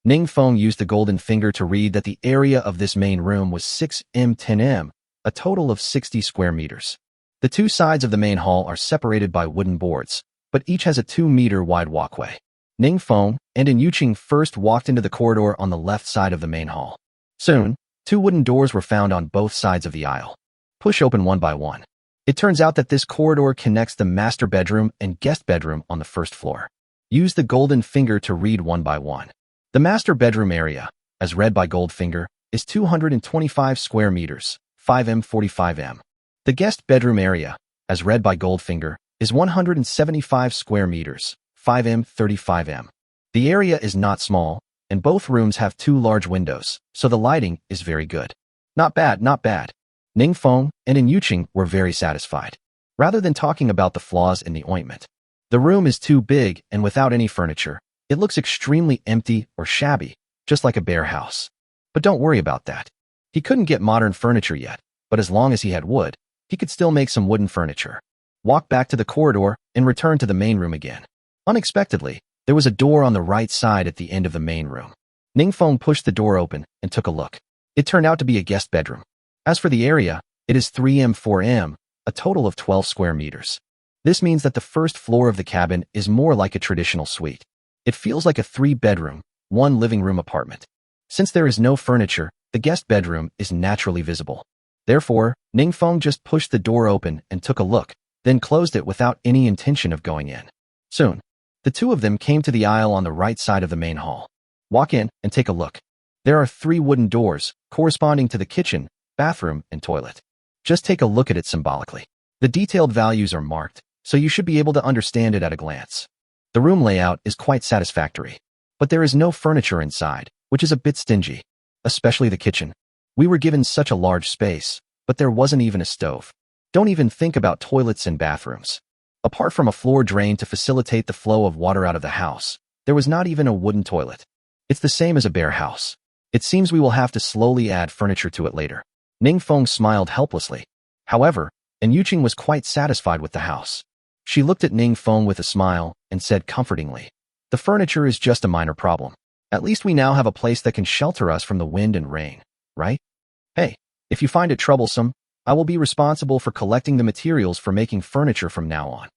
Ningfeng used the golden finger to read that the area of this main room was 6m 10m, a total of 60 square meters. The 2 sides of the main hall are separated by wooden boards, but each has a 2-meter wide walkway. Ningfeng and Yuqing first walked into the corridor on the left side of the main hall. Soon, 2 wooden doors were found on both sides of the aisle. Push open one by one. It turns out that this corridor connects the master bedroom and guest bedroom on the 1st floor. Use the golden finger to read one by one. The master bedroom area, as read by Goldfinger, is 225 square meters, 5m 45m. The guest bedroom area, as read by Goldfinger, is 175 square meters, 5m 35m. The area is not small, and both rooms have 2 large windows, so the lighting is very good. Not bad, not bad. Ningfeng and Yuqing were very satisfied. Rather than talking about the flaws in the ointment, the room is too big and without any furniture. It looks extremely empty or shabby, just like a bare house. But don't worry about that. He couldn't get modern furniture yet, but as long as he had wood, he could still make some wooden furniture. Walk back to the corridor and return to the main room again. Unexpectedly, there was a door on the right side at the end of the main room. Ningfeng pushed the door open and took a look. It turned out to be a guest bedroom. As for the area, it is 3m 4m, a total of 12 square meters. This means that the 1st floor of the cabin is more like a traditional suite. It feels like a 3-bedroom, 1 living room apartment. Since there is no furniture, the guest bedroom is naturally visible. Therefore, Ningfeng just pushed the door open and took a look, then closed it without any intention of going in. Soon, the 2 of them came to the aisle on the right side of the main hall. Walk in and take a look. There are 3 wooden doors, corresponding to the kitchen, bathroom, and toilet. Just take a look at it symbolically. The detailed values are marked, so you should be able to understand it at a glance. The room layout is quite satisfactory, but there is no furniture inside, which is a bit stingy, especially the kitchen. We were given such a large space, but there wasn't even a stove. Don't even think about toilets and bathrooms. Apart from a floor drain to facilitate the flow of water out of the house, there was not even a wooden toilet. It's the same as a bare house. It seems we will have to slowly add furniture to it later. Ningfeng smiled helplessly. However, Yuqing was quite satisfied with the house. She looked at Ningfeng with a smile and said comfortingly, "The furniture is just a minor problem. At least we now have a place that can shelter us from the wind and rain, right?" "Hey, If you find it troublesome, I will be responsible for collecting the materials for making furniture from now on.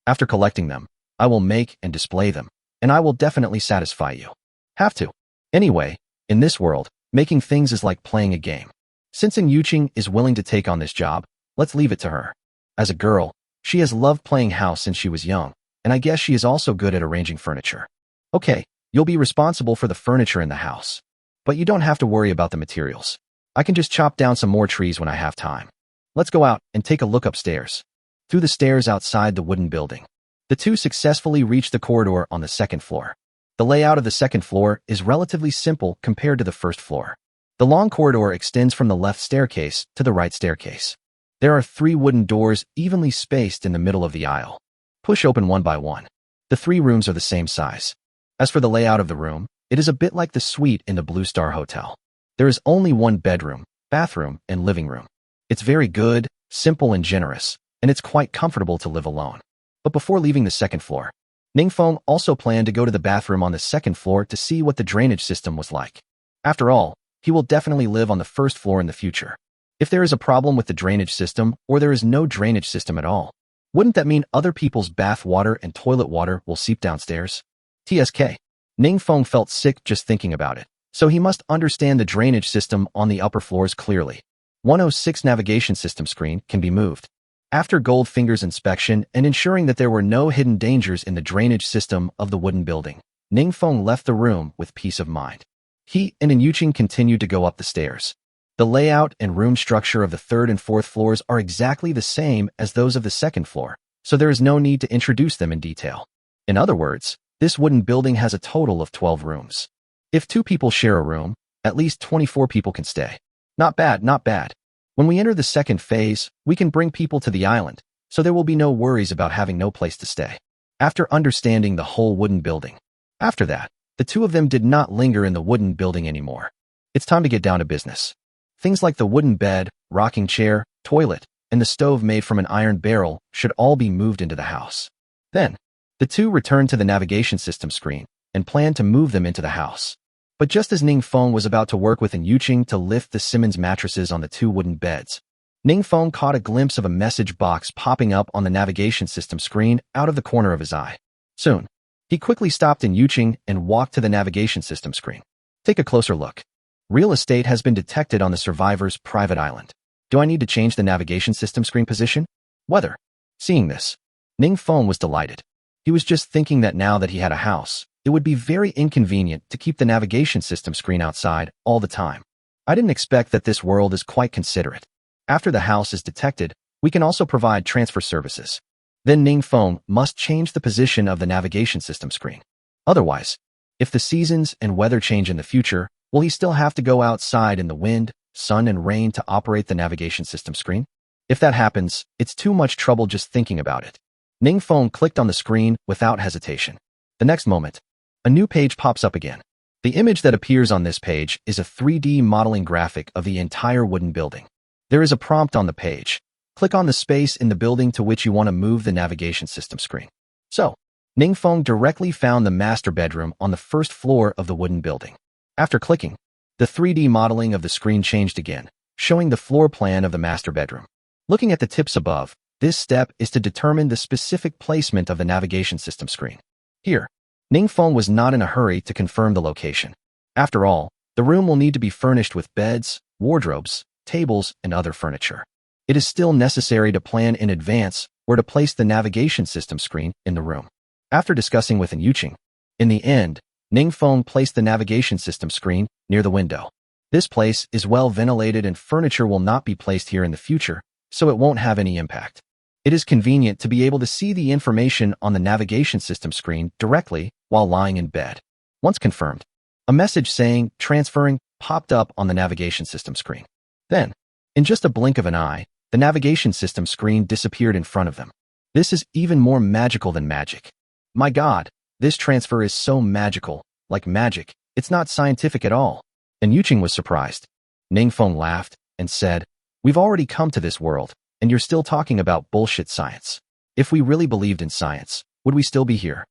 After collecting them, I will make and display them, and I will definitely satisfy you. Have to. Anyway, in this world, making things is like playing a game. Since Yuqing is willing to take on this job, let's leave it to her. As a girl, she has loved playing house since she was young, and I guess she is also good at arranging furniture. Okay, you'll be responsible for the furniture in the house. But you don't have to worry about the materials. I can just chop down some more trees when I have time. Let's go out and take a look upstairs. Through the stairs outside the wooden building, the two successfully reached the corridor on the second floor. The layout of the second floor is relatively simple compared to the first floor. The long corridor extends from the left staircase to the right staircase. There are 3 wooden doors evenly spaced in the middle of the aisle. Push open one by one. The 3 rooms are the same size. As for the layout of the room, it is a bit like the suite in the Blue Star Hotel. There is only 1 bedroom, bathroom, and living room. It's very good, simple, and generous, and it's quite comfortable to live alone. But before leaving the second floor, Ningfeng also planned to go to the bathroom on the second floor to see what the drainage system was like. After all, he will definitely live on the first floor in the future. If there is a problem with the drainage system, or there is no drainage system at all, wouldn't that mean other people's bath water and toilet water will seep downstairs? TSK. Ningfeng felt sick just thinking about it, so he must understand the drainage system on the upper floors clearly. 106 navigation system screen can be moved. After Goldfinger's inspection and ensuring that there were no hidden dangers in the drainage system of the wooden building, Ningfeng left the room with peace of mind. He and Yuqing continued to go up the stairs. The layout and room structure of the 3rd and 4th floors are exactly the same as those of the 2nd floor, so there is no need to introduce them in detail. In other words, this wooden building has a total of 12 rooms. If 2 people share a room, at least 24 people can stay. Not bad, not bad. When we enter the second phase, we can bring people to the island, so there will be no worries about having no place to stay. After understanding the whole wooden building, after that, the 2 of them did not linger in the wooden building anymore. It's time to get down to business. Things like the wooden bed, rocking chair, toilet, and the stove made from an iron barrel should all be moved into the house. Then, the 2 returned to the navigation system screen and planned to move them into the house. But just as Ningfeng was about to work with Yuqing to lift the Simmons mattresses on the 2 wooden beds, Ningfeng caught a glimpse of a message box popping up on the navigation system screen out of the corner of his eye. Soon, he quickly stopped Yuqing and walked to the navigation system screen. Take a closer look. Real estate has been detected on the survivor's private island. Do I need to change the navigation system screen position? Weather. Seeing this, Ningfeng was delighted. He was just thinking that now that he had a house, it would be very inconvenient to keep the navigation system screen outside all the time. I didn't expect that this world is quite considerate. After the house is detected, we can also provide transfer services. Then Ningfeng must change the position of the navigation system screen. Otherwise, if the seasons and weather change in the future, will he still have to go outside in the wind, sun, and rain to operate the navigation system screen? If that happens, it's too much trouble just thinking about it. Ningfeng clicked on the screen without hesitation. The next moment, a new page pops up again. The image that appears on this page is a 3D modeling graphic of the entire wooden building. There is a prompt on the page. Click on the space in the building to which you want to move the navigation system screen. So, Ningfeng directly found the master bedroom on the 1st floor of the wooden building. After clicking, the 3D modeling of the screen changed again, showing the floor plan of the master bedroom. Looking at the tips above, this step is to determine the specific placement of the navigation system screen. Here, Ningfeng was not in a hurry to confirm the location. After all, the room will need to be furnished with beds, wardrobes, tables, and other furniture. It is still necessary to plan in advance where to place the navigation system screen in the room. After discussing with Yuqing, in the end, Ningfeng placed the navigation system screen near the window. This place is well ventilated and furniture will not be placed here in the future, so it won't have any impact. It is convenient to be able to see the information on the navigation system screen directly while lying in bed. Once confirmed, a message saying transferring popped up on the navigation system screen. Then, in just a blink of an eye, the navigation system screen disappeared in front of them. This is even more magical than magic. My God, this transfer is so magical, like magic. It's not scientific at all. And Yuqing was surprised. Ningfeng laughed and said, "We've already come to this world, and you're still talking about bullshit science. If we really believed in science, would we still be here?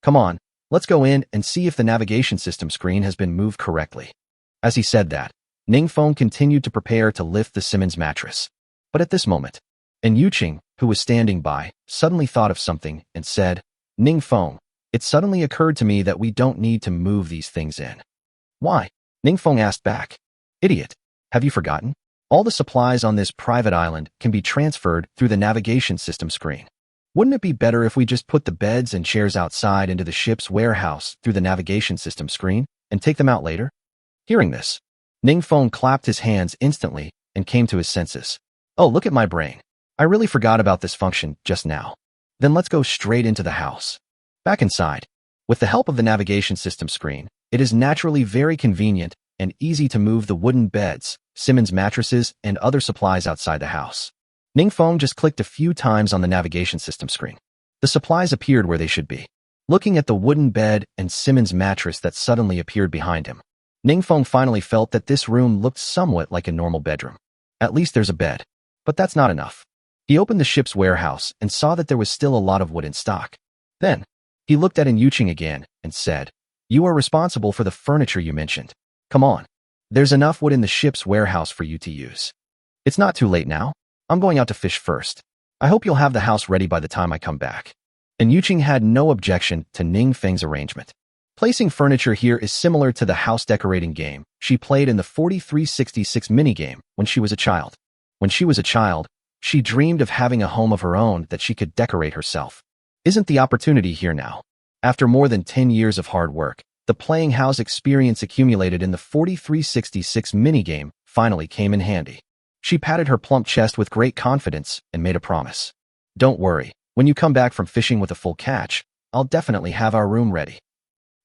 Come on, let's go in and see if the navigation system screen has been moved correctly." As he said that, Ningfeng continued to prepare to lift the Simmons mattress. But at this moment, and Yuqing, who was standing by, suddenly thought of something and said, Ningfeng, it suddenly occurred to me that we don't need to move these things in. Why? Ningfeng asked back. Idiot, have you forgotten? All the supplies on this private island can be transferred through the navigation system screen. Wouldn't it be better if we just put the beds and chairs outside into the ship's warehouse through the navigation system screen and take them out later? Hearing this, Ningfeng clapped his hands instantly and came to his senses. Oh, look at my brain. I really forgot about this function just now. Then let's go straight into the house. Back inside, with the help of the navigation system screen, it is naturally very convenient and easy to move the wooden beds, Simmons mattresses, and other supplies outside the house. Ningfeng just clicked a few times on the navigation system screen. The supplies appeared where they should be. Looking at the wooden bed and Simmons mattress that suddenly appeared behind him, Ningfeng finally felt that this room looked somewhat like a normal bedroom. At least there's a bed. But that's not enough. He opened the ship's warehouse and saw that there was still a lot of wood in stock. Then, he looked at Yuqing again and said, You are responsible for the furniture you mentioned. Come on. There's enough wood in the ship's warehouse for you to use. It's not too late now. I'm going out to fish first. I hope you'll have the house ready by the time I come back. And Yuqing had no objection to Ningfeng's arrangement. Placing furniture here is similar to the house decorating game she played in the 4366 minigame when she was a child. When she was a child, she dreamed of having a home of her own that she could decorate herself. Isn't the opportunity here now? After more than 10 years of hard work, the playing house experience accumulated in the 4366 minigame finally came in handy. She patted her plump chest with great confidence and made a promise. Don't worry, when you come back from fishing with a full catch, I'll definitely have our room ready.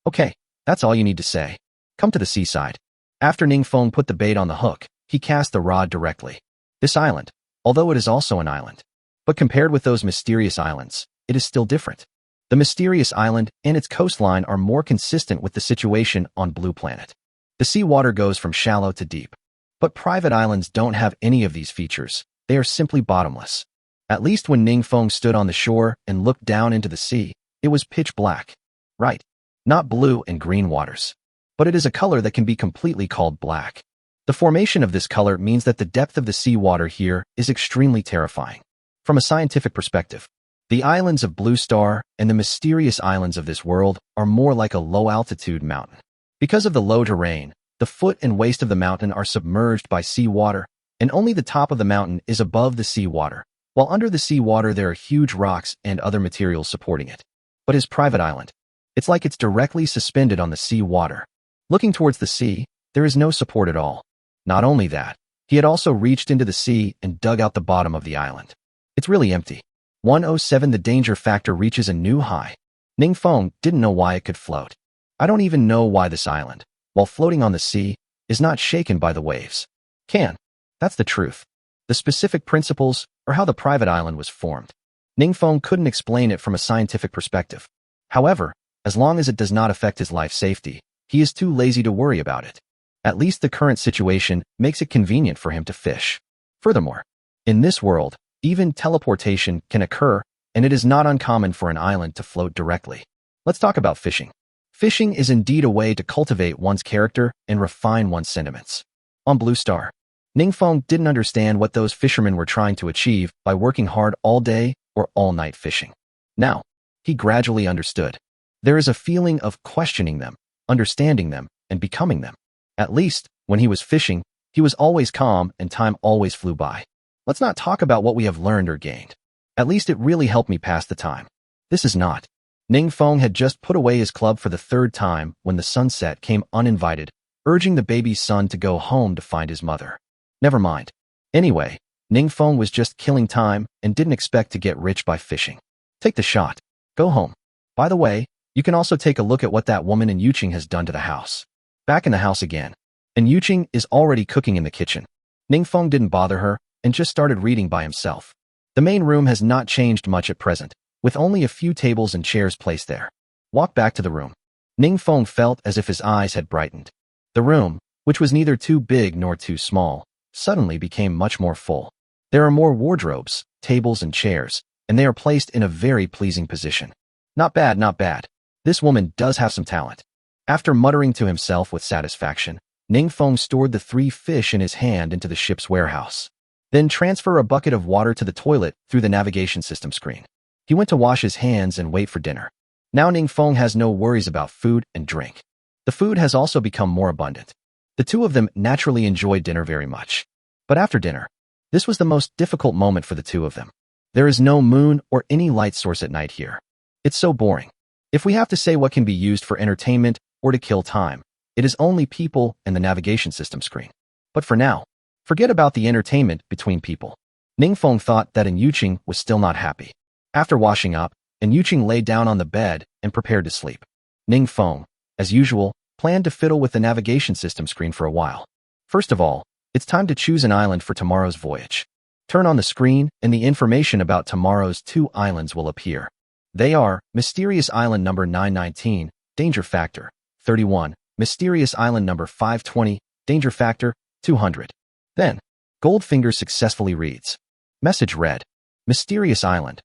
Okay, that's all you need to say. Come to the seaside. After Ningfeng put the bait on the hook, he cast the rod directly. This island, although it is also an island, but compared with those mysterious islands, it is still different. The mysterious island and its coastline are more consistent with the situation on Blue Planet. The seawater goes from shallow to deep. But private islands don't have any of these features. They are simply bottomless. At least when Ningfeng stood on the shore and looked down into the sea, it was pitch black. Right. Not blue and green waters. But it is a color that can be completely called black. The formation of this color means that the depth of the seawater here is extremely terrifying. From a scientific perspective, the islands of Blue Star and the mysterious islands of this world are more like a low-altitude mountain. Because of the low terrain, the foot and waist of the mountain are submerged by seawater, and only the top of the mountain is above the seawater, while under the seawater there are huge rocks and other materials supporting it. But his private island, it's like it's directly suspended on the seawater. Looking towards the sea, there is no support at all. Not only that, he had also reached into the sea and dug out the bottom of the island. It's really empty. 107 The danger factor reaches a new high. Ningfeng didn't know why it could float. I don't even know why this island, while floating on the sea, is not shaken by the waves. That's the truth. The specific principles or how the private island was formed. Ningfeng couldn't explain it from a scientific perspective. However, as long as it does not affect his life safety, he is too lazy to worry about it. At least the current situation makes it convenient for him to fish. Furthermore, in this world, even teleportation can occur, and it is not uncommon for an island to float directly. Let's talk about fishing. Fishing is indeed a way to cultivate one's character and refine one's sentiments. On Blue Star, Ningfeng didn't understand what those fishermen were trying to achieve by working hard all day or all night fishing. Now, he gradually understood. There is a feeling of questioning them, understanding them, and becoming them. At least, when he was fishing, he was always calm and time always flew by. Let's not talk about what we have learned or gained. At least it really helped me pass the time. This is not. Ningfeng had just put away his club for the third time when the sunset came uninvited, urging the baby's son to go home to find his mother. Never mind. Anyway, Ningfeng was just killing time and didn't expect to get rich by fishing. Take the shot. Go home. By the way, you can also take a look at what that woman in Yuqing has done to the house. Back in the house again. And Yuqing is already cooking in the kitchen. Ningfeng didn't bother her and just started reading by himself. The main room has not changed much at present, with only a few tables and chairs placed there. Walk back to the room. Ningfeng felt as if his eyes had brightened. The room, which was neither too big nor too small, suddenly became much more full. There are more wardrobes, tables and chairs, and they are placed in a very pleasing position. Not bad, not bad. This woman does have some talent. After muttering to himself with satisfaction, Ningfeng stored the 3 fish in his hand into the ship's warehouse. Then transfer a bucket of water to the toilet through the navigation system screen. He went to wash his hands and wait for dinner. Now Ningfeng has no worries about food and drink. The food has also become more abundant. The two of them naturally enjoyed dinner very much. But after dinner, this was the most difficult moment for the two of them. There is no moon or any light source at night here. It's so boring. If we have to say what can be used for entertainment or to kill time, it is only people and the navigation system screen. But for now, forget about the entertainment between people. Ningfeng thought that Yuqing was still not happy. After washing up, Yuqing lay down on the bed and prepared to sleep. Ningfeng, as usual, planned to fiddle with the navigation system screen for a while. First of all, it's time to choose an island for tomorrow's voyage. Turn on the screen and the information about tomorrow's 2 islands will appear. They are Mysterious Island number 919, Danger Factor, 31, Mysterious Island number 520, Danger Factor, 200. Then, Goldfinger successfully reads. Message read. Mysterious Island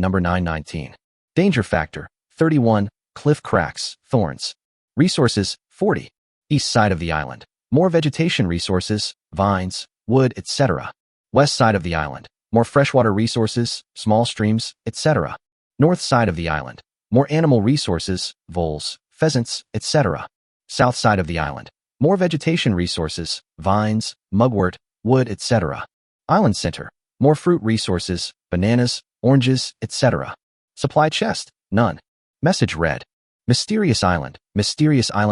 number 919. Danger Factor, 31, Cliff Cracks, Thorns. Resources, 40. East side of the island. More vegetation resources, vines, wood, etc. West side of the island. More freshwater resources, small streams, etc. North side of the island. More animal resources, voles, pheasants, etc. South side of the island. More vegetation resources, vines, mugwort, wood, etc. Island center. More fruit resources, bananas, oranges, etc. Supply chest, none. Message read. Mysterious Island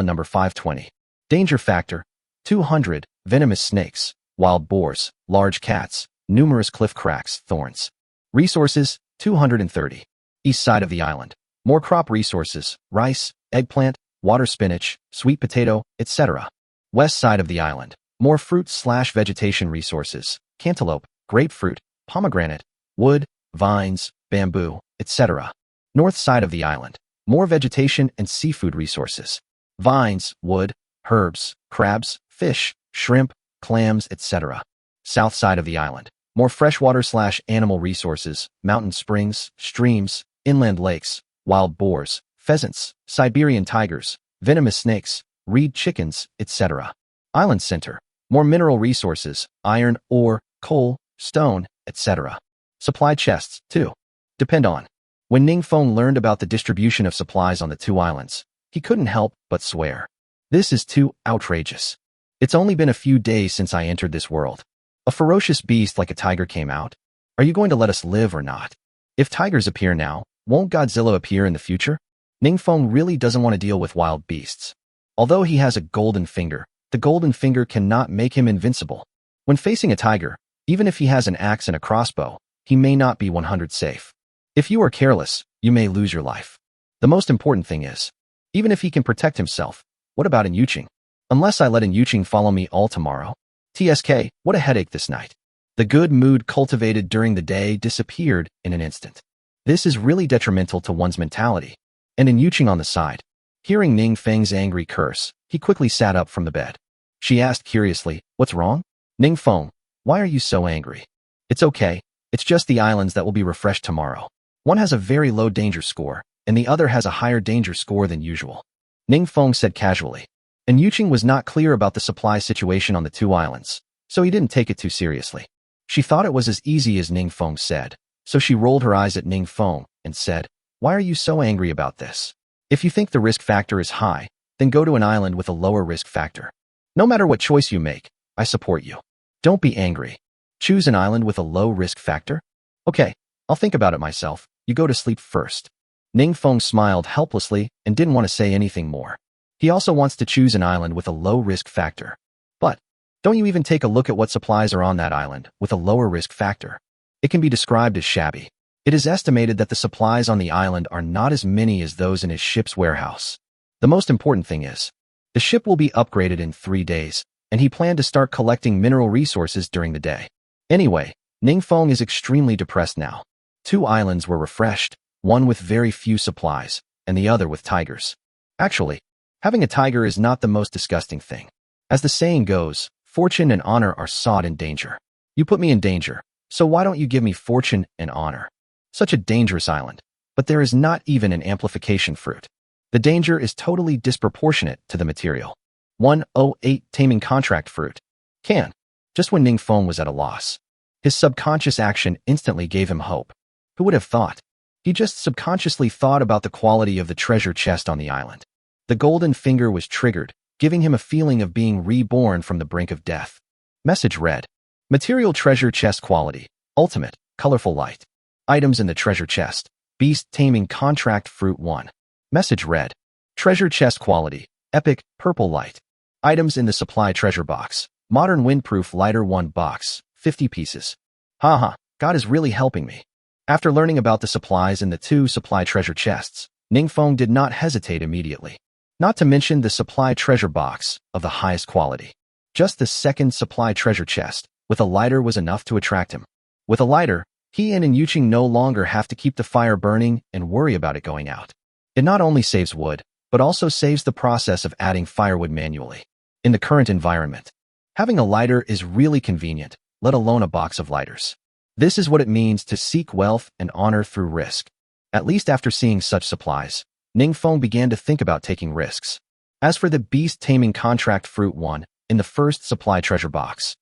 number 520. Danger Factor, 200, venomous snakes, wild boars, large cats, numerous cliff cracks, thorns. Resources, 230. East side of the island. More crop resources, rice, eggplant, water spinach, sweet potato, etc. West side of the island. More fruit/vegetation resources, cantaloupe, grapefruit, pomegranate, wood, vines, bamboo, etc. North side of the island. More vegetation and seafood resources, vines, wood, herbs, crabs, fish, shrimp, clams, etc. South side of the island. More freshwater/animal resources, mountain springs, streams, inland lakes, wild boars, pheasants, Siberian tigers, venomous snakes, reed chickens, etc. Island center. More mineral resources, iron, ore, coal, stone, etc. Supply chests, too. Depend on. When Ningfeng learned about the distribution of supplies on the 2 islands, he couldn't help but swear. This is too outrageous. It's only been a few days since I entered this world. A ferocious beast like a tiger came out. Are you going to let us live or not? If tigers appear now, won't Godzilla appear in the future? Ningfeng really doesn't want to deal with wild beasts. Although he has a golden finger, the golden finger cannot make him invincible. When facing a tiger, even if he has an axe and a crossbow, he may not be 100 safe. If you are careless, you may lose your life. The most important thing is, even if he can protect himself, what about Yuqing? Unless I let Yuqing follow me all tomorrow? TSK, what a headache this night. The good mood cultivated during the day disappeared in an instant. This is really detrimental to one's mentality. And Yuqing on the side. Hearing Ningfeng's angry curse, he quickly sat up from the bed. She asked curiously, what's wrong? Ningfeng, why are you so angry? It's okay. It's just the islands that will be refreshed tomorrow. One has a very low danger score, and the other has a higher danger score than usual. Ningfeng said casually. And Yuqing was not clear about the supply situation on the 2 islands, so he didn't take it too seriously. She thought it was as easy as Ningfeng said, so she rolled her eyes at Ningfeng and said, why are you so angry about this? If you think the risk factor is high, then go to an island with a lower risk factor. No matter what choice you make, I support you. Don't be angry. Choose an island with a low risk factor? Okay, I'll think about it myself. You go to sleep first. Ningfeng smiled helplessly and didn't want to say anything more. He also wants to choose an island with a low risk factor. But, don't you even take a look at what supplies are on that island with a lower risk factor. It can be described as shabby. It is estimated that the supplies on the island are not as many as those in his ship's warehouse. The most important thing is, the ship will be upgraded in 3 days, and he planned to start collecting mineral resources during the day. Anyway, Ningfeng is extremely depressed now. 2 islands were refreshed, one with very few supplies, and the other with tigers. Actually, having a tiger is not the most disgusting thing. As the saying goes, fortune and honor are sought in danger. You put me in danger, so why don't you give me fortune and honor? Such a dangerous island, but there is not even an amplification fruit. The danger is totally disproportionate to the material. Lv.100 taming contract fruit. Can. Just when Ning Feng was at a loss. His subconscious action instantly gave him hope. Who would have thought? He just subconsciously thought about the quality of the treasure chest on the island. The golden finger was triggered, giving him a feeling of being reborn from the brink of death. Message read. Material treasure chest quality. Ultimate. Colorful light. Items in the treasure chest. Beast taming contract fruit 1. Message read. Treasure chest quality. Epic. Purple light. Items in the supply treasure box. Modern windproof lighter 1 box. 50 pieces. Haha, God is really helping me. After learning about the supplies in the 2 supply treasure chests, Ning Feng did not hesitate immediately. Not to mention the supply treasure box of the highest quality. Just the 2nd supply treasure chest with a lighter was enough to attract him. With a lighter, he and Yuqing no longer have to keep the fire burning and worry about it going out. It not only saves wood, but also saves the process of adding firewood manually. In the current environment, having a lighter is really convenient, let alone a box of lighters. This is what it means to seek wealth and honor through risk. At least after seeing such supplies, Ning Feng began to think about taking risks. As for the beast taming contract fruit 1 in the 1st supply treasure box,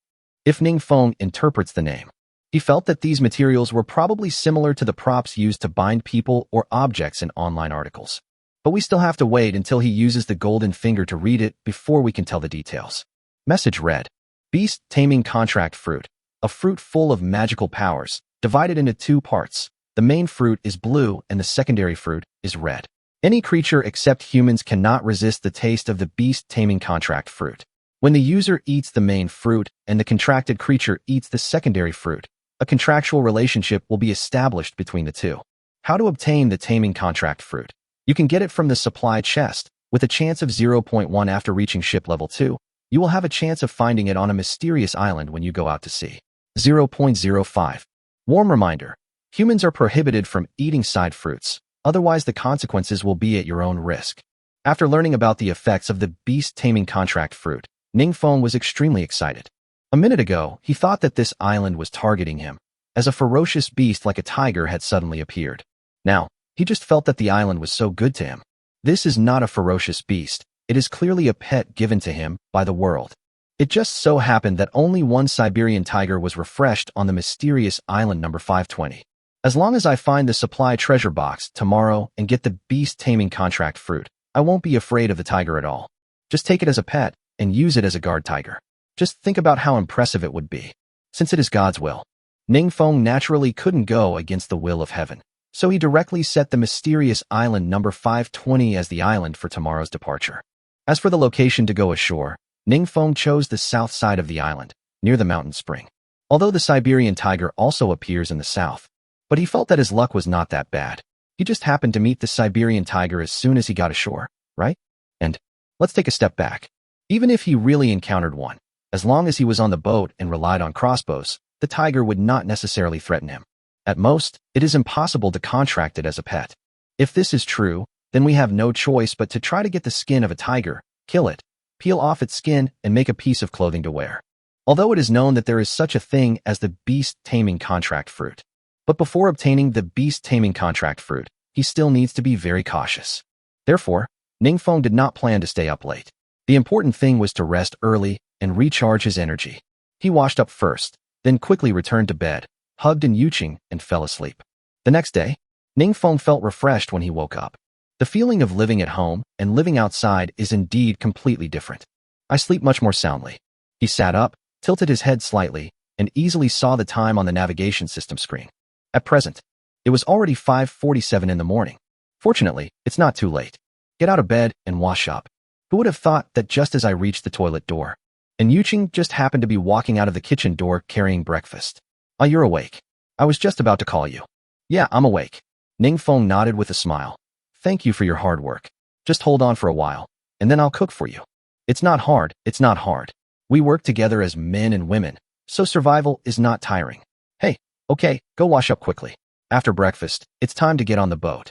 if Ning Feng interprets the name, he felt that these materials were probably similar to the props used to bind people or objects in online articles. But we still have to wait until he uses the golden finger to read it before we can tell the details. Message read. Beast taming contract fruit. A fruit full of magical powers, divided into 2 parts. The main fruit is blue and the secondary fruit is red. Any creature except humans cannot resist the taste of the beast taming contract fruit. When the user eats the main fruit and the contracted creature eats the secondary fruit, a contractual relationship will be established between the 2. How to obtain the taming contract fruit? You can get it from the supply chest, with a chance of 0.1 after reaching ship level 2. You will have a chance of finding it on a mysterious island when you go out to sea. 0.05. Warm reminder. Humans are prohibited from eating side fruits, otherwise the consequences will be at your own risk. After learning about the effects of the beast taming contract fruit, Ning Feng was extremely excited. A minute ago, he thought that this island was targeting him, as a ferocious beast like a tiger had suddenly appeared. Now, he just felt that the island was so good to him. This is not a ferocious beast, it is clearly a pet given to him by the world. It just so happened that only one Siberian tiger was refreshed on the mysterious island number 520. As long as I find the supply treasure box tomorrow and get the beast taming contract fruit, I won't be afraid of the tiger at all. Just take it as a pet and use it as a guard tiger. Just think about how impressive it would be. Since it is God's will, Ning Feng naturally couldn't go against the will of heaven, so he directly set the mysterious island number 520 as the island for tomorrow's departure. As for the location to go ashore, Ning Feng chose the south side of the island, near the mountain spring. Although the Siberian tiger also appears in the south, but he felt that his luck was not that bad. He just happened to meet the Siberian tiger as soon as he got ashore, right? And let's take a step back. Even if he really encountered one, as long as he was on the boat and relied on crossbows, the tiger would not necessarily threaten him. At most, it is impossible to contract it as a pet. If this is true, then we have no choice but to try to get the skin of a tiger, kill it, peel off its skin, and make a piece of clothing to wear. Although it is known that there is such a thing as the beast taming contract fruit. But before obtaining the beast taming contract fruit, he still needs to be very cautious. Therefore, Ning Feng did not plan to stay up late. The important thing was to rest early and recharge his energy. He washed up first, then quickly returned to bed, hugged Yuqing, and fell asleep. The next day, Ning Feng felt refreshed when he woke up. The feeling of living at home and living outside is indeed completely different. I sleep much more soundly. He sat up, tilted his head slightly, and easily saw the time on the navigation system screen. At present, it was already 5:47 in the morning. Fortunately, it's not too late. Get out of bed and wash up. Who would have thought that just as I reached the toilet door, and Yuqing just happened to be walking out of the kitchen door carrying breakfast. Ah, you're awake. I was just about to call you. Yeah, I'm awake. Ning Feng nodded with a smile. Thank you for your hard work. Just hold on for a while, and then I'll cook for you. It's not hard, it's not hard. We work together as men and women, so survival is not tiring. Hey, okay, go wash up quickly. After breakfast, it's time to get on the boat.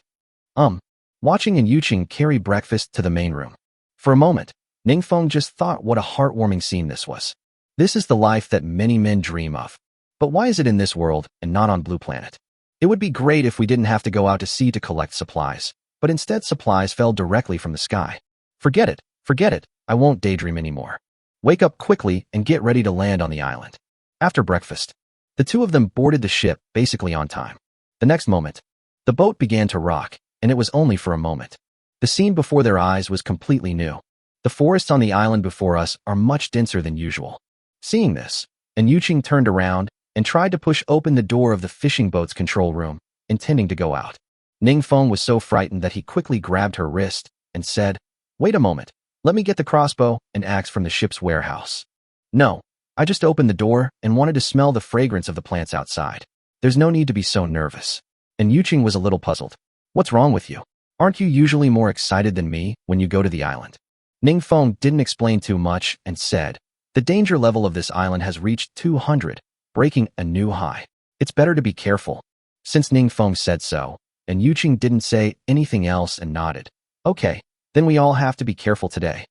Watching Yuqing carry breakfast to the main room. For a moment, Ning Feng just thought what a heartwarming scene this was. This is the life that many men dream of. But why is it in this world and not on Blue Planet? It would be great if we didn't have to go out to sea to collect supplies, but instead supplies fell directly from the sky. Forget it, I won't daydream anymore. Wake up quickly and get ready to land on the island. After breakfast, the two of them boarded the ship basically on time. The next moment, the boat began to rock, and it was only for a moment. The scene before their eyes was completely new. The forests on the island before us are much denser than usual. Seeing this, Yuqing turned around and tried to push open the door of the fishing boat's control room, intending to go out. Ningfeng was so frightened that he quickly grabbed her wrist and said, "Wait a moment, let me get the crossbow and axe from the ship's warehouse." "No, I just opened the door and wanted to smell the fragrance of the plants outside. There's no need to be so nervous." And Yuqing was a little puzzled. "What's wrong with you? Aren't you usually more excited than me when you go to the island?" Ningfeng didn't explain too much and said, "The danger level of this island has reached 200, breaking a new high. It's better to be careful." Since Ningfeng said so, and Yuqing didn't say anything else and nodded. "Okay, then we all have to be careful today."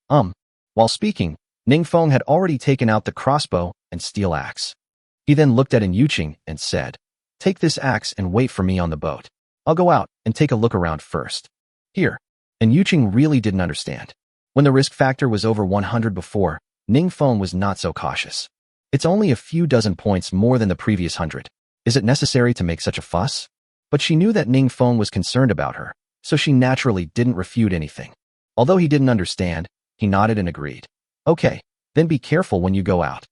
While speaking, Ningfeng had already taken out the crossbow and steel axe. He then looked at Yuqing and said, "Take this axe and wait for me on the boat. I'll go out and take a look around first." Here, and Yuqing really didn't understand. When the risk factor was over 100 before, Ningfeng was not so cautious. It's only a few dozen points more than the previous 100. Is it necessary to make such a fuss? But she knew that Ningfeng was concerned about her, so she naturally didn't refute anything. Although he didn't understand, he nodded and agreed. "Okay, then be careful when you go out."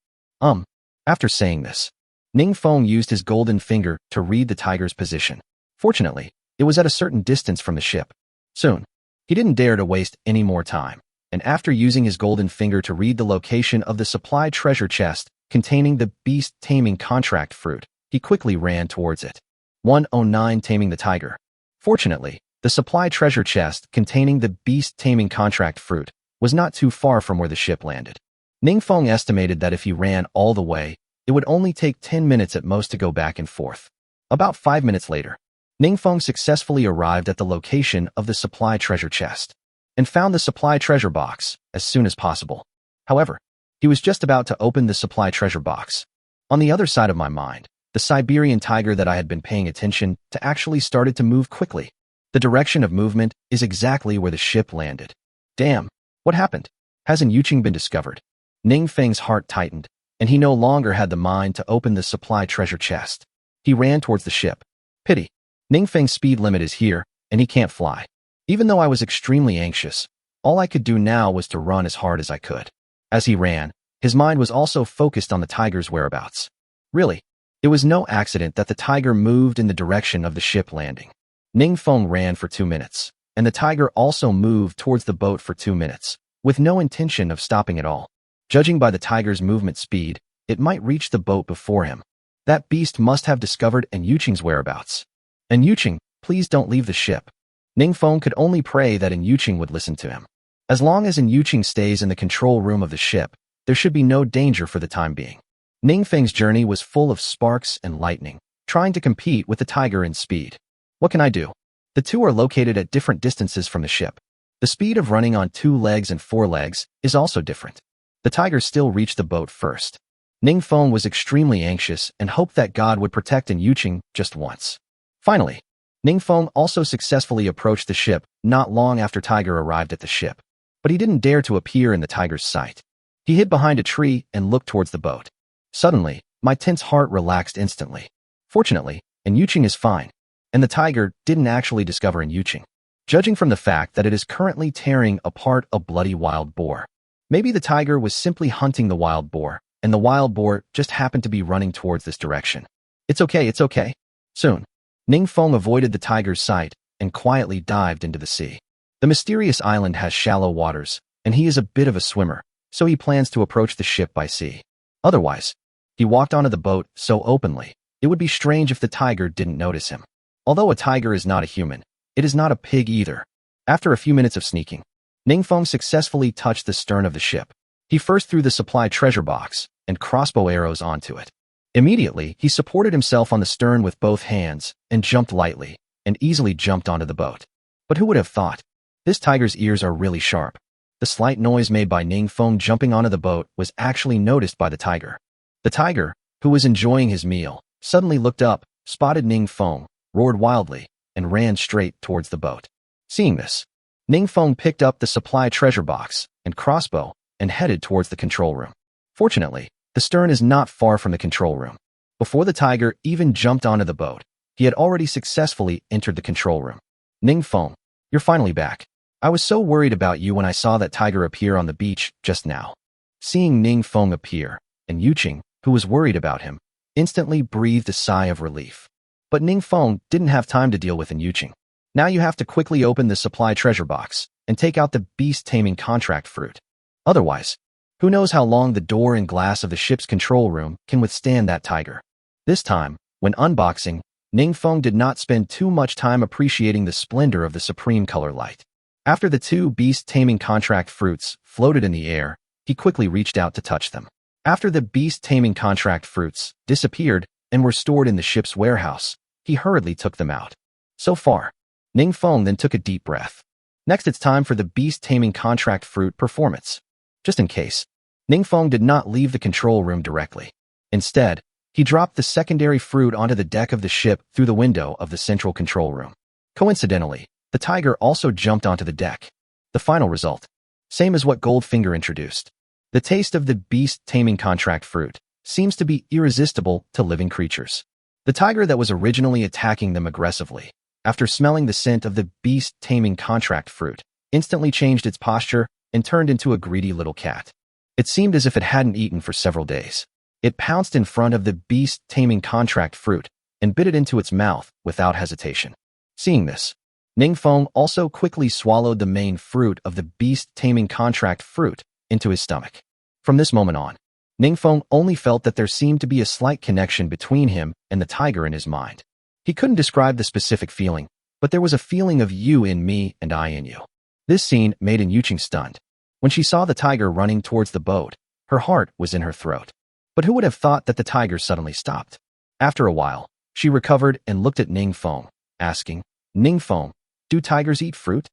After saying this, Ningfeng used his golden finger to read the tiger's position. Fortunately, it was at a certain distance from the ship. Soon, he didn't dare to waste any more time, and after using his golden finger to read the location of the supply treasure chest containing the beast taming contract fruit, he quickly ran towards it. 109 Taming the tiger. Fortunately, the supply treasure chest containing the beast taming contract fruit was not too far from where the ship landed. Ningfeng estimated that if he ran all the way, it would only take 10 minutes at most to go back and forth. About 5 minutes later, Ningfeng successfully arrived at the location of the supply treasure chest and found the supply treasure box as soon as possible. However, he was just about to open the supply treasure box. On the other side of my mind, the Siberian tiger that I had been paying attention to actually started to move quickly. The direction of movement is exactly where the ship landed. Damn, what happened? Hasn't Yuqing been discovered? Ningfeng's heart tightened, and he no longer had the mind to open the supply treasure chest. He ran towards the ship. Pity. Ningfeng's speed limit is here, and he can't fly. Even though I was extremely anxious, all I could do now was to run as hard as I could. As he ran, his mind was also focused on the tiger's whereabouts. Really, it was no accident that the tiger moved in the direction of the ship landing. Ningfeng ran for 2 minutes, and the tiger also moved towards the boat for 2 minutes, with no intention of stopping at all. Judging by the tiger's movement speed, it might reach the boat before him. That beast must have discovered Yuqing's whereabouts. Yuqing, please don't leave the ship. Ningfeng could only pray that Yuqing would listen to him. As long as Yuqing stays in the control room of the ship, there should be no danger for the time being. Ningfeng's journey was full of sparks and lightning, trying to compete with the tiger in speed. What can I do? The two are located at different distances from the ship. The speed of running on 2 legs and 4 legs is also different. The tiger still reached the boat first. Ningfeng was extremely anxious and hoped that God would protect Yuqing just once. Finally, Ningfeng also successfully approached the ship not long after Tiger arrived at the ship, but he didn't dare to appear in the tiger's sight. He hid behind a tree and looked towards the boat. Suddenly, my tense heart relaxed instantly. Fortunately, Yuqing is fine, and the tiger didn't actually discover Yuqing, judging from the fact that it is currently tearing apart a bloody wild boar. Maybe the tiger was simply hunting the wild boar, and the wild boar just happened to be running towards this direction. It's okay, it's okay. Soon, Ningfeng avoided the tiger's sight and quietly dived into the sea. The mysterious island has shallow waters, and he is a bit of a swimmer, so he plans to approach the ship by sea. Otherwise, he walked onto the boat so openly, it would be strange if the tiger didn't notice him. Although a tiger is not a human, it is not a pig either. After a few minutes of sneaking, Ningfeng successfully touched the stern of the ship. He first threw the supply treasure box and crossbow arrows onto it. Immediately, he supported himself on the stern with both hands and jumped lightly and easily jumped onto the boat. But who would have thought? This tiger's ears are really sharp. The slight noise made by Ningfeng jumping onto the boat was actually noticed by the tiger. The tiger, who was enjoying his meal, suddenly looked up, spotted Ningfeng, roared wildly, and ran straight towards the boat. Seeing this, Ningfeng picked up the supply treasure box and crossbow and headed towards the control room. Fortunately, the stern is not far from the control room. Before the tiger even jumped onto the boat, he had already successfully entered the control room. Ningfeng, you're finally back. I was so worried about you when I saw that tiger appear on the beach just now. Seeing Ningfeng appear, and Yuqing, who was worried about him, instantly breathed a sigh of relief. But Ningfeng didn't have time to deal with Yuqing. Now you have to quickly open the supply treasure box and take out the beast-taming contract fruit. Otherwise, who knows how long the door and glass of the ship's control room can withstand that tiger. This time, when unboxing, Ningfeng did not spend too much time appreciating the splendor of the supreme color light. After the two beast-taming contract fruits floated in the air, he quickly reached out to touch them. After the beast-taming contract fruits disappeared and were stored in the ship's warehouse, he hurriedly took them out. So far, Ningfeng then took a deep breath. Next, it's time for the beast-taming contract fruit performance. Just in case, Ningfeng did not leave the control room directly. Instead, he dropped the secondary fruit onto the deck of the ship through the window of the central control room. Coincidentally, the tiger also jumped onto the deck. The final result, same as what Goldfinger introduced. The taste of the beast-taming contract fruit seems to be irresistible to living creatures. The tiger that was originally attacking them aggressively, after smelling the scent of the beast-taming contract fruit, instantly changed its posture and turned into a greedy little cat. It seemed as if it hadn't eaten for several days. It pounced in front of the beast-taming contract fruit and bit it into its mouth without hesitation. Seeing this, Ningfeng also quickly swallowed the main fruit of the beast-taming contract fruit into his stomach. From this moment on, Ningfeng only felt that there seemed to be a slight connection between him and the tiger in his mind. He couldn't describe the specific feeling, but there was a feeling of you in me and I in you. This scene made Yuqing stunned. When she saw the tiger running towards the boat, her heart was in her throat. But who would have thought that the tiger suddenly stopped? After a while, she recovered and looked at Ningfeng, asking, Ningfeng, do tigers eat fruit?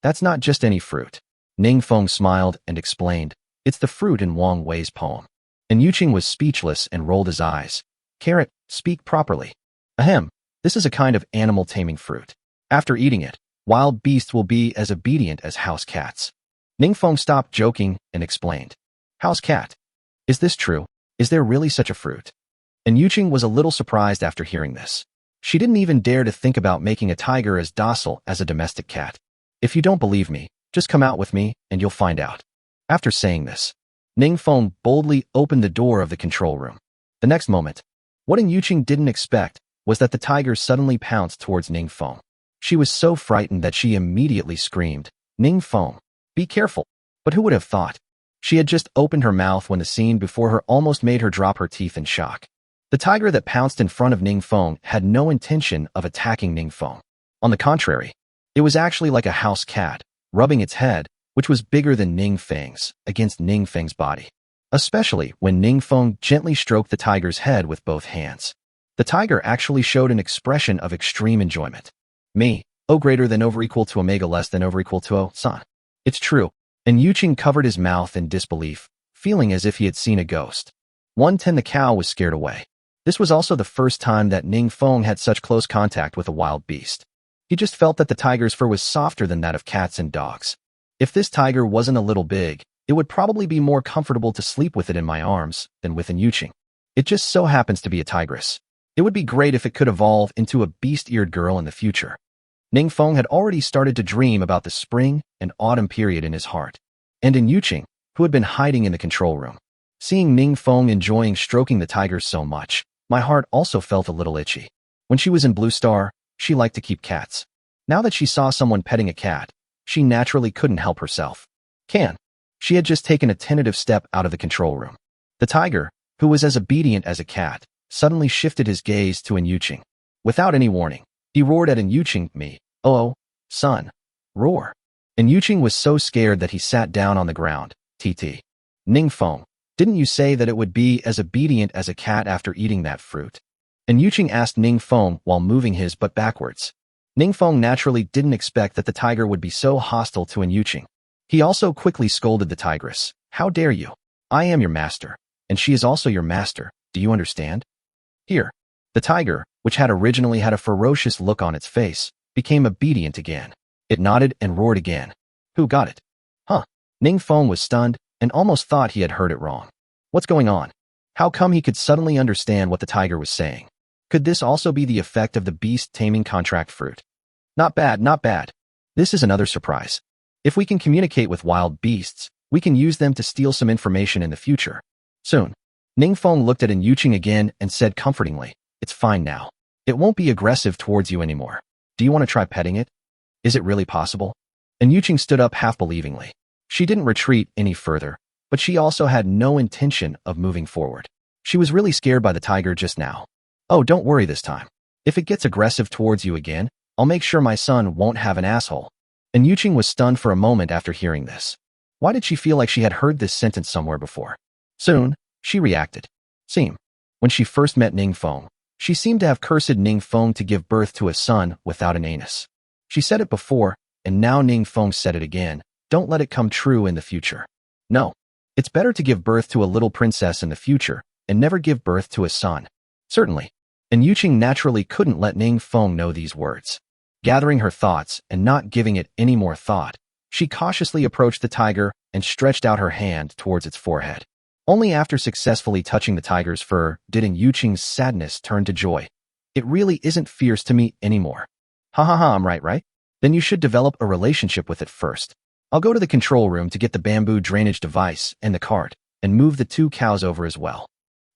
That's not just any fruit. Ningfeng smiled and explained, it's the fruit in Wang Wei's poem. And Yuqing was speechless and rolled his eyes. Carrot, speak properly. Ahem, this is a kind of animal-taming fruit. After eating it, wild beasts will be as obedient as house cats. Ningfeng stopped joking and explained. House cat? Is this true? Is there really such a fruit? And Yuqing was a little surprised after hearing this. She didn't even dare to think about making a tiger as docile as a domestic cat. If you don't believe me, just come out with me and you'll find out. After saying this, Ningfeng boldly opened the door of the control room. The next moment, what Yuqing didn't expect was that the tiger suddenly pounced towards Ningfeng. She was so frightened that she immediately screamed, Ningfeng, be careful. But who would have thought? She had just opened her mouth when the scene before her almost made her drop her teeth in shock. The tiger that pounced in front of Ningfeng had no intention of attacking Ningfeng. On the contrary, it was actually like a house cat, rubbing its head, which was bigger than Ningfeng's, against Ningfeng's body. Especially when Ningfeng gently stroked the tiger's head with both hands. The tiger actually showed an expression of extreme enjoyment. Me, O greater than over equal to omega less than over equal to O, son. It's true. And Yuqing covered his mouth in disbelief, feeling as if he had seen a ghost. 110 the cow was scared away. This was also the first time that Ningfeng had such close contact with a wild beast. He just felt that the tiger's fur was softer than that of cats and dogs. If this tiger wasn't a little big, it would probably be more comfortable to sleep with it in my arms than with Yuqing. It just so happens to be a tigress. It would be great if it could evolve into a beast-eared girl in the future. Ningfeng had already started to dream about the spring and autumn period in his heart. And in Yuqing, who had been hiding in the control room. Seeing Ningfeng enjoying stroking the tiger so much, my heart also felt a little itchy. When she was in Blue Star, she liked to keep cats. Now that she saw someone petting a cat, she naturally couldn't help herself. She had just taken a tentative step out of the control room. The tiger, who was as obedient as a cat, suddenly shifted his gaze to Yuqing. Without any warning, he roared at Yuqing, me, oh, son, roar. Yuqing was so scared that he sat down on the ground. TT. Ningfeng, didn't you say that it would be as obedient as a cat after eating that fruit? Yuqing asked Ningfeng while moving his butt backwards. Ningfeng naturally didn't expect that the tiger would be so hostile to Yuqing. He also quickly scolded the tigress. How dare you? I am your master, and she is also your master, do you understand? Here, the tiger, which had originally had a ferocious look on its face, became obedient again. It nodded and roared again. Who got it? Huh. Ning Feng was stunned and almost thought he had heard it wrong. What's going on? How come he could suddenly understand what the tiger was saying? Could this also be the effect of the beast taming contract fruit? Not bad, not bad. This is another surprise. If we can communicate with wild beasts, we can use them to steal some information in the future. Soon. Ning Feng looked at An Yuqing again and said comfortingly, "It's fine now. It won't be aggressive towards you anymore. Do you want to try petting it? Is it really possible?" An Yuqing stood up half-believingly. She didn't retreat any further, but she also had no intention of moving forward. She was really scared by the tiger just now. "Oh, don't worry this time. If it gets aggressive towards you again, I'll make sure my son won't have an asshole." An Yuqing was stunned for a moment after hearing this. Why did she feel like she had heard this sentence somewhere before? Soon, she reacted. When she first met Ning Feng, she seemed to have cursed Ning Feng to give birth to a son without an anus. She said it before, and now Ning Feng said it again. Don't let it come true in the future. No. It's better to give birth to a little princess in the future and never give birth to a son. Certainly. And Yuqing naturally couldn't let Ning Feng know these words. Gathering her thoughts and not giving it any more thought, she cautiously approached the tiger and stretched out her hand towards its forehead. Only after successfully touching the tiger's fur did An Yuqing's sadness turn to joy. It really isn't fierce to me anymore. Ha ha ha, I'm right? Then you should develop a relationship with it first. I'll go to the control room to get the bamboo drainage device and the cart, and move the 2 cows over as well.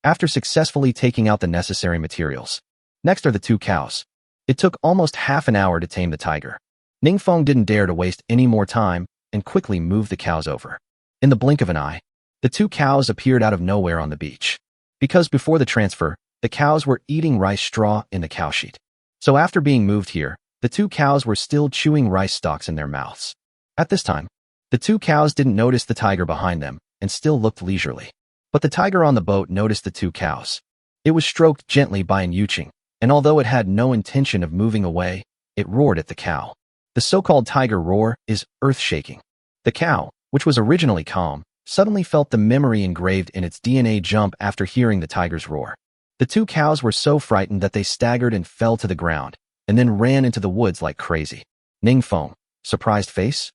After successfully taking out the necessary materials. Next are the 2 cows. It took almost half an hour to tame the tiger. Ning Feng didn't dare to waste any more time and quickly moved the cows over. In the blink of an eye, the 2 cows appeared out of nowhere on the beach. Because before the transfer, the cows were eating rice straw in the cow sheet. So after being moved here, the 2 cows were still chewing rice stalks in their mouths. At this time, the 2 cows didn't notice the tiger behind them and still looked leisurely. But the tiger on the boat noticed the 2 cows. It was stroked gently by An Yuqing, and although it had no intention of moving away, it roared at the cow. The so-called tiger roar is earth-shaking. The cow, which was originally calm, suddenly felt the memory engraved in its DNA jump after hearing the tiger's roar. The 2 cows were so frightened that they staggered and fell to the ground, and then ran into the woods like crazy. Ning Feng, surprised face?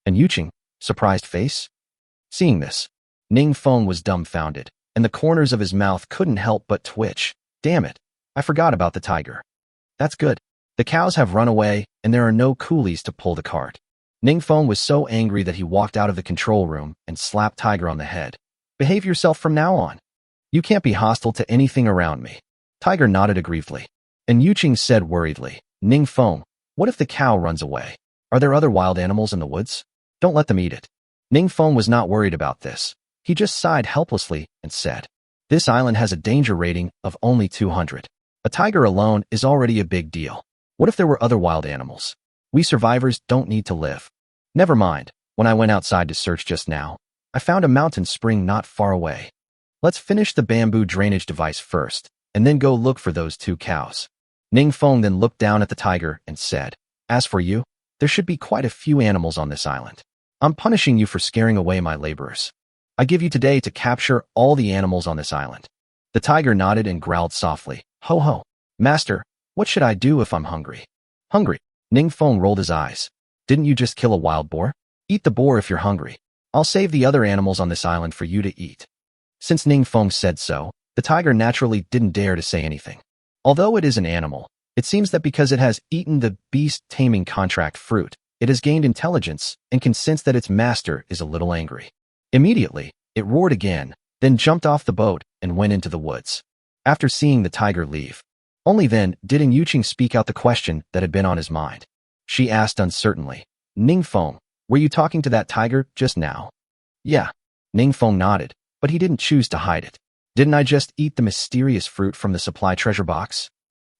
An Yuqing, surprised face? Seeing this, Ning Feng was dumbfounded, and the corners of his mouth couldn't help but twitch. Damn it, I forgot about the tiger. That's good. The cows have run away, and there are no coolies to pull the cart. Ning Feng was so angry that he walked out of the control room and slapped Tiger on the head. Behave yourself from now on. You can't be hostile to anything around me. Tiger nodded aggrievedly. And Yuqing said worriedly, Ning Feng, what if the cow runs away? Are there other wild animals in the woods? Don't let them eat it. Ning Feng was not worried about this. He just sighed helplessly and said, this island has a danger rating of only 200. A tiger alone is already a big deal. What if there were other wild animals? We survivors don't need to live. Never mind, when I went outside to search just now, I found a mountain spring not far away. Let's finish the bamboo drainage device first, and then go look for those 2 cows. Ning Feng then looked down at the tiger and said, as for you, there should be quite a few animals on this island. I'm punishing you for scaring away my laborers. I give you today to capture all the animals on this island. The tiger nodded and growled softly, ho ho. Master, what should I do if I'm hungry? Hungry? Ning Feng rolled his eyes. Didn't you just kill a wild boar? Eat the boar if you're hungry. I'll save the other animals on this island for you to eat. Since Ning Feng said so, the tiger naturally didn't dare to say anything. Although it is an animal, it seems that because it has eaten the beast taming contract fruit, it has gained intelligence and can sense that its master is a little angry. Immediately, it roared again, then jumped off the boat and went into the woods. After seeing the tiger leave, only then did An Yuqing speak out the question that had been on his mind. She asked uncertainly, Ning Feng, were you talking to that tiger just now? Yeah. Ning Feng nodded, but he didn't choose to hide it. Didn't I just eat the mysterious fruit from the supply treasure box?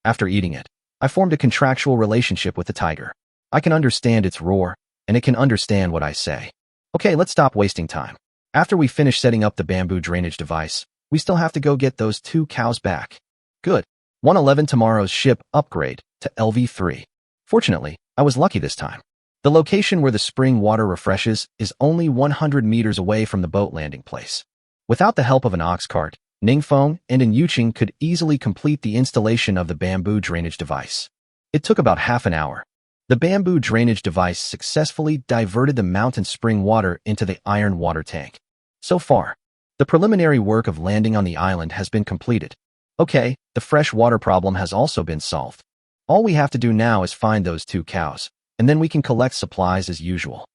After eating it, I formed a contractual relationship with the tiger. I can understand its roar, and it can understand what I say. Okay, let's stop wasting time. After we finish setting up the bamboo drainage device, we still have to go get those 2 cows back. Good. 111 tomorrow's ship upgrade to Lv.3. Fortunately, I was lucky this time. The location where the spring water refreshes is only 100 meters away from the boat landing place. Without the help of an ox cart, Ning Feng and An Yuqing could easily complete the installation of the bamboo drainage device. It took about half an hour. The bamboo drainage device successfully diverted the mountain spring water into the iron water tank. So far, the preliminary work of landing on the island has been completed. Okay, the fresh water problem has also been solved. All we have to do now is find those 2 cows, and then we can collect supplies as usual.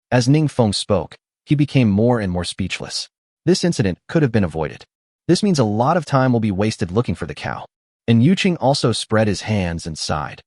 As Ningfeng spoke, he became more and more speechless. This incident could have been avoided. This means a lot of time will be wasted looking for the cow. And Yuqing also spread his hands and sighed.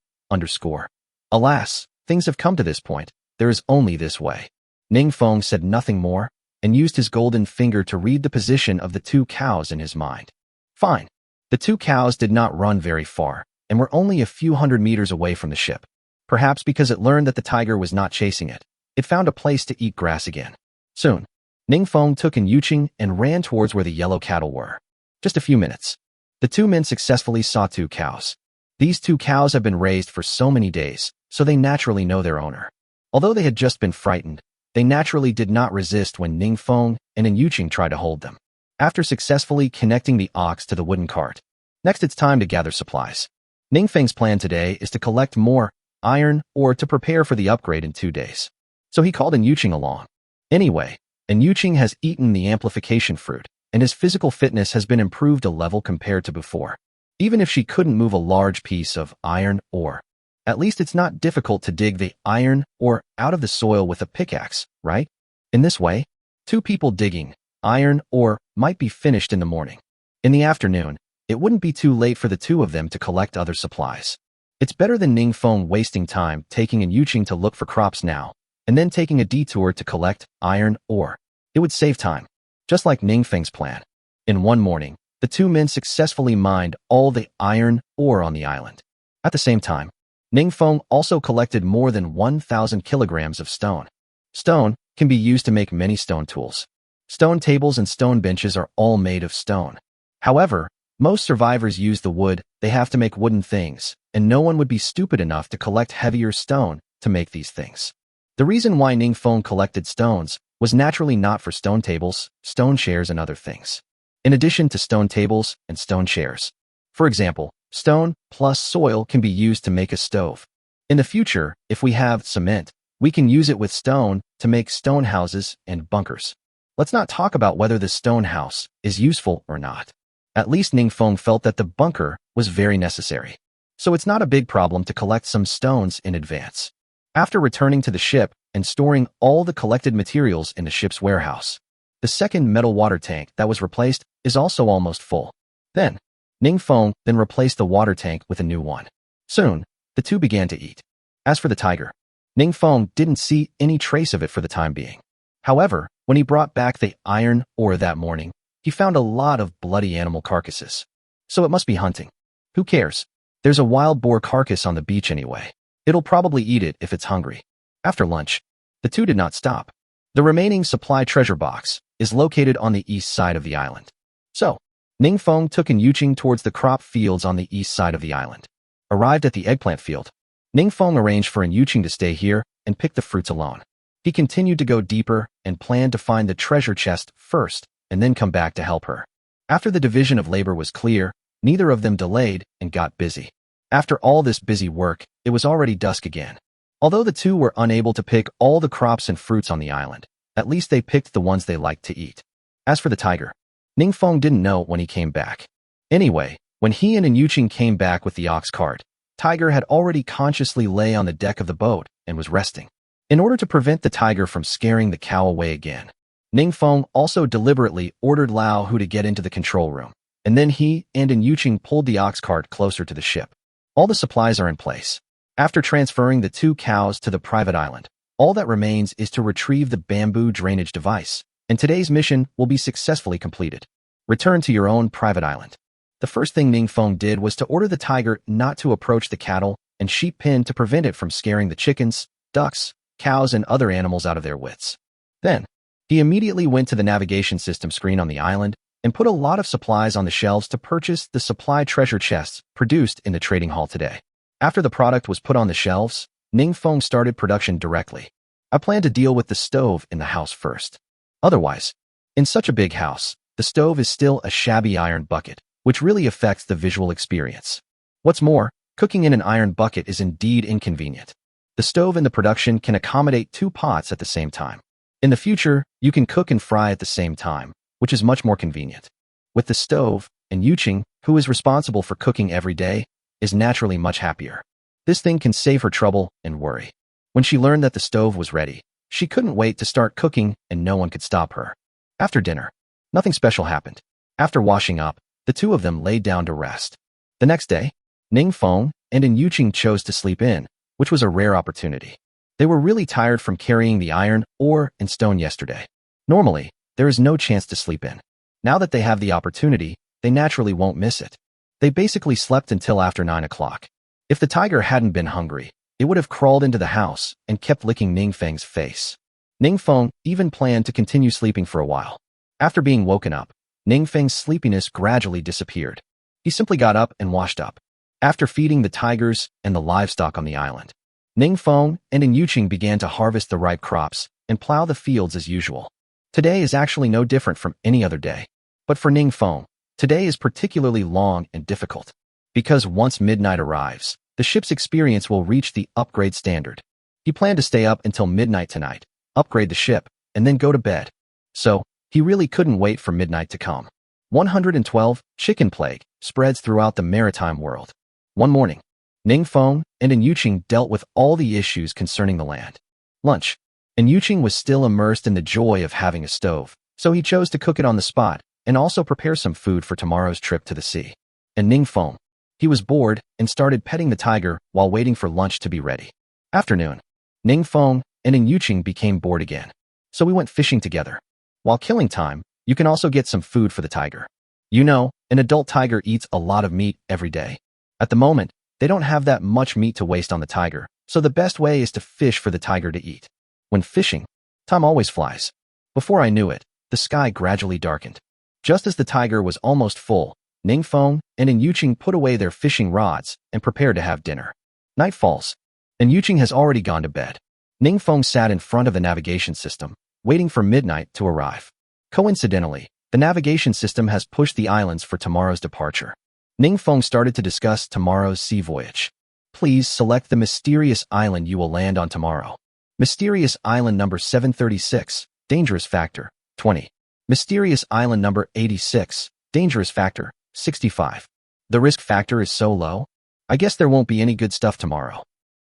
Alas, things have come to this point. There is only this way. Ningfeng said nothing more and used his golden finger to read the position of the 2 cows in his mind. Fine. The 2 cows did not run very far and were only a few hundred meters away from the ship. Perhaps because it learned that the tiger was not chasing it, it found a place to eat grass again. Soon, Ningfeng took in Yuqing and ran towards where the yellow cattle were. Just a few minutes. The 2 men successfully saw 2 cows. These 2 cows have been raised for so many days, so they naturally know their owner. Although they had just been frightened, they naturally did not resist when Ningfeng and Yuqing tried to hold them. After successfully connecting the ox to the wooden cart, next it's time to gather supplies. Ningfeng's plan today is to collect more iron ore to prepare for the upgrade in 2 days. So he called Yuqing along. Anyway, Yuqing has eaten the amplification fruit, and his physical fitness has been improved a level compared to before. Even if she couldn't move a large piece of iron ore, at least it's not difficult to dig the iron ore out of the soil with a pickaxe, right? In this way, 2 people digging iron ore might be finished in the morning. In the afternoon, it wouldn't be too late for the 2 of them to collect other supplies. It's better than Ningfeng wasting time taking Yuqing to look for crops now, and then taking a detour to collect iron ore. It would save time, just like Ningfeng's plan. In one morning, the 2 men successfully mined all the iron ore on the island. At the same time, Ningfeng also collected more than 1,000 kilograms of stone. Stone can be used to make many stone tools. Stone tables and stone benches are all made of stone. However, most survivors use the wood they have to make wooden things, and no one would be stupid enough to collect heavier stone to make these things. The reason why Ningfeng collected stones was naturally not for stone tables, stone chairs, and other things. In addition to stone tables and stone chairs. For example, stone plus soil can be used to make a stove. In the future, if we have cement, we can use it with stone to make stone houses and bunkers. Let's not talk about whether the stone house is useful or not. At least Ningfeng felt that the bunker was very necessary. So it's not a big problem to collect some stones in advance. After returning to the ship and storing all the collected materials in the ship's warehouse, the second metal water tank that was replaced is also almost full. Then, Ningfeng then replaced the water tank with a new one. Soon, the 2 began to eat. As for the tiger, Ningfeng didn't see any trace of it for the time being. However, when he brought back the iron ore that morning, he found a lot of bloody animal carcasses. So it must be hunting. Who cares? There's a wild boar carcass on the beach anyway. It'll probably eat it if it's hungry. After lunch, the 2 did not stop. The remaining supply treasure box is located on the east side of the island. So, Ningfeng took Yuqing towards the crop fields on the east side of the island. Arrived at the eggplant field, Ningfeng arranged for Yuqing to stay here and pick the fruits alone. He continued to go deeper and planned to find the treasure chest first and then come back to help her. After the division of labor was clear, neither of them delayed and got busy. After all this busy work, it was already dusk again. Although the 2 were unable to pick all the crops and fruits on the island, at least they picked the ones they liked to eat. As for the tiger, Ningfeng didn't know when he came back. Anyway, when he and Yuqing came back with the ox cart, Tiger had already consciously lay on the deck of the boat and was resting. In order to prevent the tiger from scaring the cow away again, Ningfeng also deliberately ordered Lao Hu to get into the control room, and then he and Yuqing pulled the ox cart closer to the ship. All the supplies are in place. After transferring the 2 cows to the private island, all that remains is to retrieve the bamboo drainage device, and today's mission will be successfully completed. Return to your own private island. The first thing Ningfeng did was to order the tiger not to approach the cattle and sheep pen to prevent it from scaring the chickens, ducks, cows, and other animals out of their wits. Then, he immediately went to the navigation system screen on the island and put a lot of supplies on the shelves to purchase the supply treasure chests produced in the trading hall today. After the product was put on the shelves, Ningfeng started production directly. I plan to deal with the stove in the house first. Otherwise, in such a big house, the stove is still a shabby iron bucket, which really affects the visual experience. What's more, cooking in an iron bucket is indeed inconvenient. The stove and the production can accommodate 2 pots at the same time. In the future, you can cook and fry at the same time, which is much more convenient. With the stove, and Yuqing, who is responsible for cooking every day, is naturally much happier. This thing can save her trouble and worry. When she learned that the stove was ready, she couldn't wait to start cooking and no one could stop her. After dinner, nothing special happened. After washing up, the two of them laid down to rest. The next day, Ningfeng and Yuqing chose to sleep in, which was a rare opportunity. They were really tired from carrying the iron, ore, and stone yesterday. Normally, there is no chance to sleep in. Now that they have the opportunity, they naturally won't miss it. They basically slept until after 9 o'clock. If the tiger hadn't been hungry, it would have crawled into the house and kept licking Ningfeng's face. Ningfeng even planned to continue sleeping for a while. After being woken up, Ningfeng's sleepiness gradually disappeared. He simply got up and washed up. After feeding the tigers and the livestock on the island, Ningfeng and Yuqing began to harvest the ripe crops and plow the fields as usual. Today is actually no different from any other day. But for Ningfeng, today is particularly long and difficult. Because once midnight arrives, the ship's experience will reach the upgrade standard. He planned to stay up until midnight tonight, upgrade the ship, and then go to bed. So, he really couldn't wait for midnight to come. 112. Chicken plague spreads throughout the maritime world. One morning, Ningfeng and Yuqing dealt with all the issues concerning the land. Lunch. Yuqing was still immersed in the joy of having a stove, so he chose to cook it on the spot and also prepare some food for tomorrow's trip to the sea. And Ningfeng, he was bored and started petting the tiger while waiting for lunch to be ready. Afternoon. Ningfeng and Yuqing became bored again, so we went fishing together. While killing time, you can also get some food for the tiger. You know, an adult tiger eats a lot of meat every day. At the moment, they don't have that much meat to waste on the tiger, so the best way is to fish for the tiger to eat. When fishing, time always flies. Before I knew it, the sky gradually darkened. Just as the tiger was almost full, Ningfeng and Yuqing put away their fishing rods and prepared to have dinner. Night falls, and Yuqing has already gone to bed. Ningfeng sat in front of the navigation system, waiting for midnight to arrive. Coincidentally, the navigation system has pushed the islands for tomorrow's departure. Ningfeng started to discuss tomorrow's sea voyage. Please select the mysterious island you will land on tomorrow. Mysterious Island number 736, Dangerous Factor, 20. Mysterious Island number 86, Dangerous Factor, 65. The risk factor is so low? I guess there won't be any good stuff tomorrow.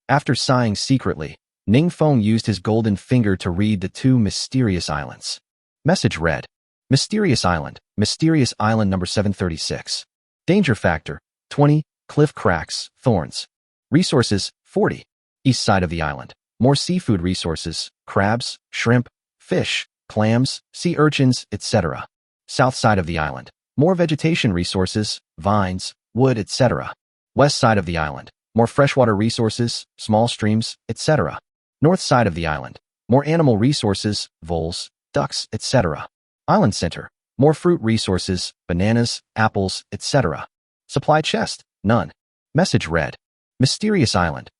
After sighing secretly, Ningfeng used his golden finger to read the 2 mysterious islands. Message read: Mysterious Island number 736. Danger factor, 20, cliff cracks, thorns. Resources, 40. East side of the island, more seafood resources, crabs, shrimp, fish, clams, sea urchins, etc. South side of the island, more vegetation resources, vines, wood, etc. West side of the island, more freshwater resources, small streams, etc. North side of the island, more animal resources, voles, ducks, etc. Island center, more fruit resources, bananas, apples, etc. Supply chest, none. Message read: Mysterious Island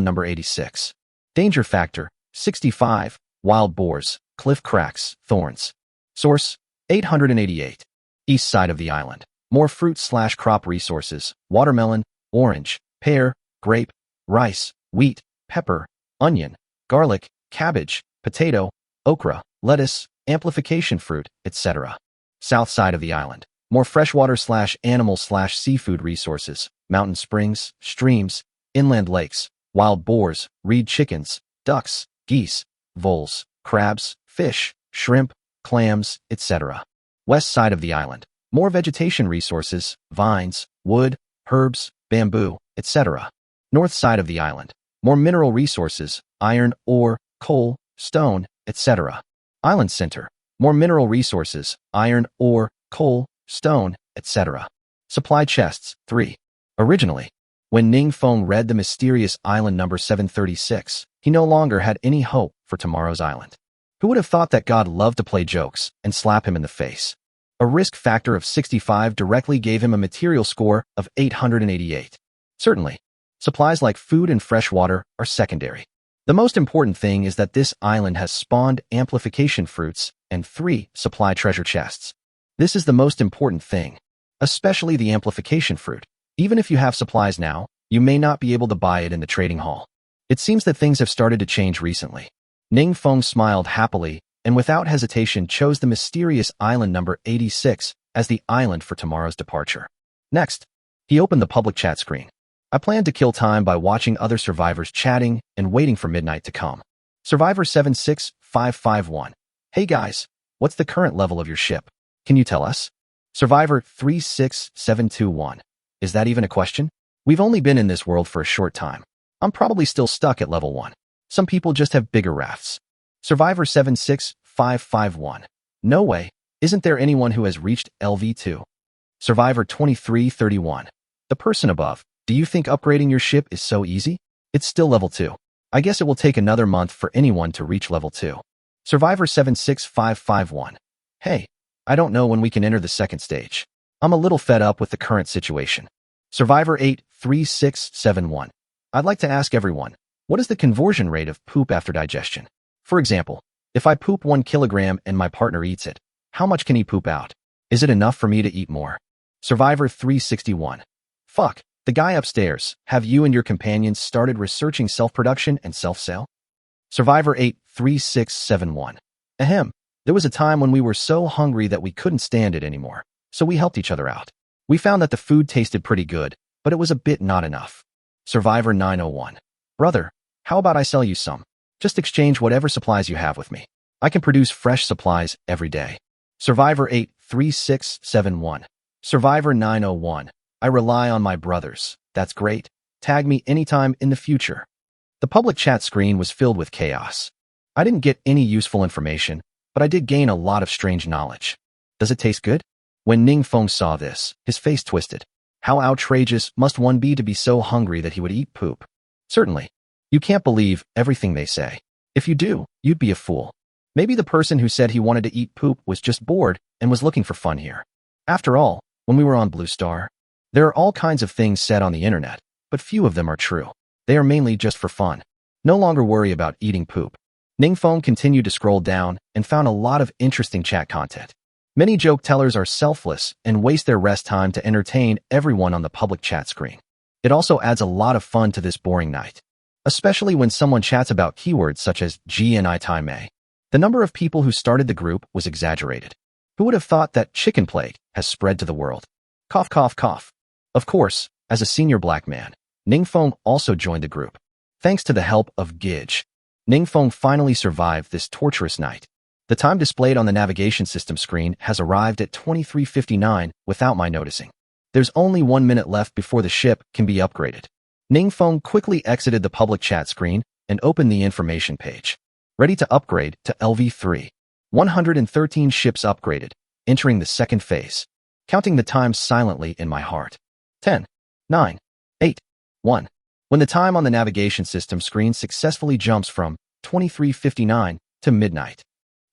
number 86. Danger factor, 65, wild boars, cliff cracks, thorns. Source, 888. East side of the island, more fruit/crop resources, watermelon, orange, pear, grape, rice, wheat, pepper, onion, garlic, cabbage, potato, okra, lettuce, amplification fruit, etc. South side of the island, more freshwater/animal/seafood resources, mountain springs, streams, inland lakes, wild boars, reed chickens, ducks, geese, voles, crabs, fish, shrimp, clams, etc. West side of the island, more vegetation resources, vines, wood, herbs, bamboo, etc. North side of the island, more mineral resources, iron, ore, coal, stone, etc. Island center, more mineral resources, iron, ore, coal, stone, etc. Supply chests, 3. Originally, when Ningfeng read the mysterious island number 736, he no longer had any hope for tomorrow's island. Who would have thought that God loved to play jokes and slap him in the face? A risk factor of 65 directly gave him a material score of 888. Certainly, supplies like food and fresh water are secondary. The most important thing is that this island has spawned amplification fruits and 3 supply treasure chests. This is the most important thing, especially the amplification fruit. Even if you have supplies now, you may not be able to buy it in the trading hall. It seems that things have started to change recently. Ning Feng smiled happily and without hesitation chose the mysterious island number 86 as the island for tomorrow's departure. Next, he opened the public chat screen. I planned to kill time by watching other survivors chatting and waiting for midnight to come. Survivor 76551. Hey guys, what's the current level of your ship? Can you tell us? Survivor 36721. Is that even a question? We've only been in this world for a short time. I'm probably still stuck at level 1. Some people just have bigger rafts. Survivor 76551. No way. Isn't there anyone who has reached Lv.200? Survivor 2331. The person above. Do you think upgrading your ship is so easy? It's still level 2. I guess it will take another month for anyone to reach level 2. Survivor 76551. Hey, I don't know when we can enter the second stage. I'm a little fed up with the current situation. Survivor 83671. I'd like to ask everyone, what is the conversion rate of poop after digestion? For example, if I poop 1 kilogram and my partner eats it, how much can he poop out? Is it enough for me to eat more? Survivor 361. Fuck, the guy upstairs. Have you and your companions started researching self-production and self-sale? Survivor 83671. Ahem. There was a time when we were so hungry that we couldn't stand it anymore, so we helped each other out. We found that the food tasted pretty good, but it was a bit not enough. Survivor 901. Brother, how about I sell you some? Just exchange whatever supplies you have with me. I can produce fresh supplies every day. Survivor 83671. Survivor 901. I rely on my brothers. That's great. Tag me anytime in the future. The public chat screen was filled with chaos. I didn't get any useful information, but I did gain a lot of strange knowledge. Does it taste good? When Ning Feng saw this, his face twisted. How outrageous must one be to be so hungry that he would eat poop? Certainly. You can't believe everything they say. If you do, you'd be a fool. Maybe the person who said he wanted to eat poop was just bored and was looking for fun here. After all, when we were on Blue Star, there are all kinds of things said on the internet, but few of them are true. They are mainly just for fun. No longer worry about eating poop. Ning Feng continued to scroll down and found a lot of interesting chat content. Many joke tellers are selfless and waste their rest time to entertain everyone on the public chat screen. It also adds a lot of fun to this boring night, especially when someone chats about keywords such as G and I time A. The number of people who started the group was exaggerated. Who would have thought that chicken plague has spread to the world? Cough, cough, cough. Of course, as a senior black man, Ning Feng also joined the group. Thanks to the help of Gidge, Ning Feng finally survived this torturous night. The time displayed on the navigation system screen has arrived at 23:59 without my noticing. There's only 1 minute left before the ship can be upgraded. Ning Feng quickly exited the public chat screen and opened the information page. Ready to upgrade to Lv.300. 113 ships upgraded, entering the second phase. Counting the time silently in my heart. 10, 9, 8, 1. When the time on the navigation system screen successfully jumps from 23:59 to midnight,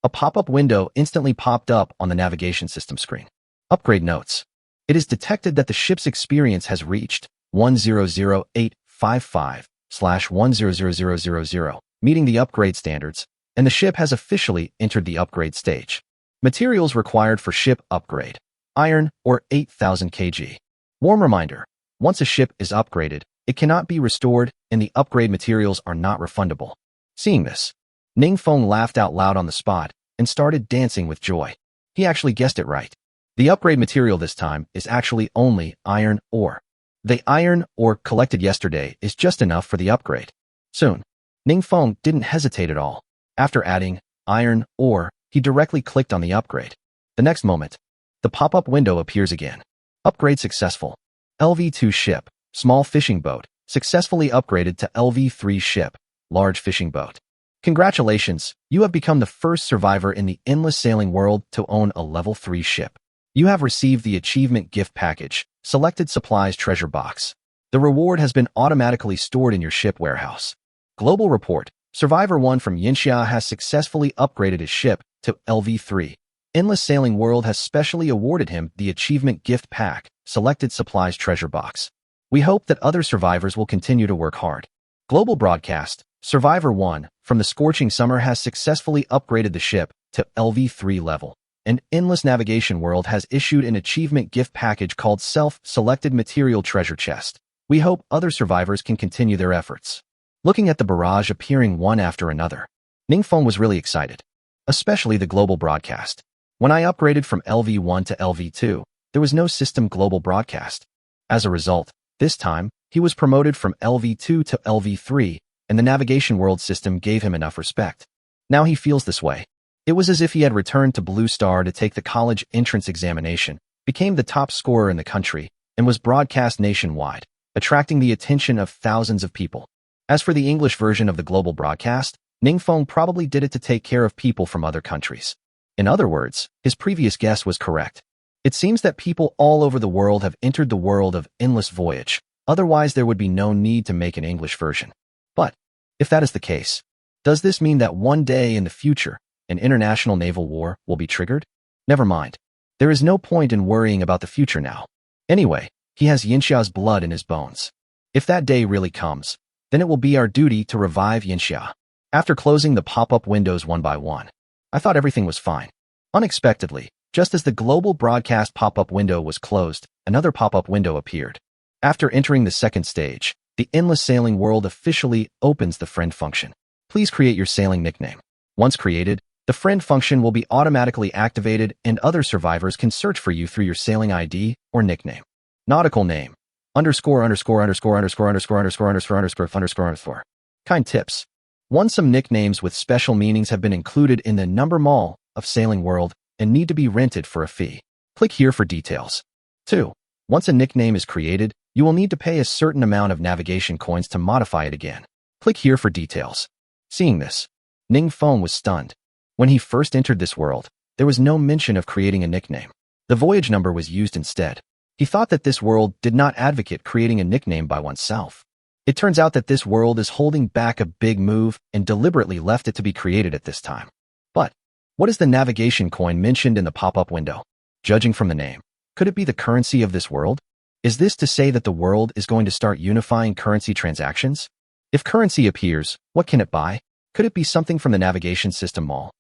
a pop-up window instantly popped up on the navigation system screen. Upgrade notes. It is detected that the ship's experience has reached 100855/100000, meeting the upgrade standards, and the ship has officially entered the upgrade stage. Materials required for ship upgrade. Iron, or 8,000 kg. Warm reminder, once a ship is upgraded, it cannot be restored and the upgrade materials are not refundable. Seeing this, Ning Feng laughed out loud on the spot and started dancing with joy. He actually guessed it right. The upgrade material this time is actually only iron ore. The iron ore collected yesterday is just enough for the upgrade. Soon, Ning Feng didn't hesitate at all. After adding iron ore, he directly clicked on the upgrade. The next moment, the pop-up window appears again. Upgrade successful. Lv.200 ship, small fishing boat, successfully upgraded to Lv.300 ship, large fishing boat. Congratulations, you have become the first survivor in the endless sailing world to own a level 3 ship. You have received the achievement gift package, selected supplies treasure box. The reward has been automatically stored in your ship warehouse. Global report, Survivor 1 from Yinxia has successfully upgraded his ship to Lv.300. Endless Sailing World has specially awarded him the achievement gift pack, selected supplies treasure box. We hope that other survivors will continue to work hard. Global broadcast, Survivor 1 from the Scorching Summer has successfully upgraded the ship to Lv.300 level, and Endless Navigation World has issued an achievement gift package called Self-Selected Material Treasure Chest. We hope other survivors can continue their efforts. Looking at the barrage appearing one after another, Ningfeng was really excited, especially the global broadcast. When I upgraded from Lv.1 to Lv.2, there was no system global broadcast. As a result, this time, he was promoted from Lv.2 to Lv.3, and the navigation world system gave him enough respect. Now he feels this way. It was as if he had returned to Blue Star to take the college entrance examination, became the top scorer in the country, and was broadcast nationwide, attracting the attention of thousands of people. As for the English version of the global broadcast, Ningfeng probably did it to take care of people from other countries. In other words, his previous guess was correct. It seems that people all over the world have entered the world of endless voyage, otherwise there would be no need to make an English version. But, if that is the case, does this mean that one day in the future, an international naval war will be triggered? Never mind. There is no point in worrying about the future now. Anyway, he has Yinxia's blood in his bones. If that day really comes, then it will be our duty to revive Yinxia. After closing the pop-up windows one by one, I thought everything was fine. Unexpectedly, just as the global broadcast pop-up window was closed, another pop-up window appeared. After entering the second stage, the endless sailing world officially opens the friend function. Please create your sailing nickname. Once created, the friend function will be automatically activated and other survivors can search for you through your sailing ID or nickname. Nautical name, ______________________________________________________________________________________ Kind tips. 1. Some nicknames with special meanings have been included in the number mall of Sailing World and need to be rented for a fee. Click here for details. 2. Once a nickname is created, you will need to pay a certain amount of navigation coins to modify it again. Click here for details. Seeing this, Ningfeng was stunned. When he first entered this world, there was no mention of creating a nickname. The voyage number was used instead. He thought that this world did not advocate creating a nickname by oneself. It turns out that this world is holding back a big move and deliberately left it to be created at this time. But, what is the navigation coin mentioned in the pop-up window? Judging from the name, could it be the currency of this world? Is this to say that the world is going to start unifying currency transactions? If currency appears, what can it buy? Could it be something from the navigation system mall?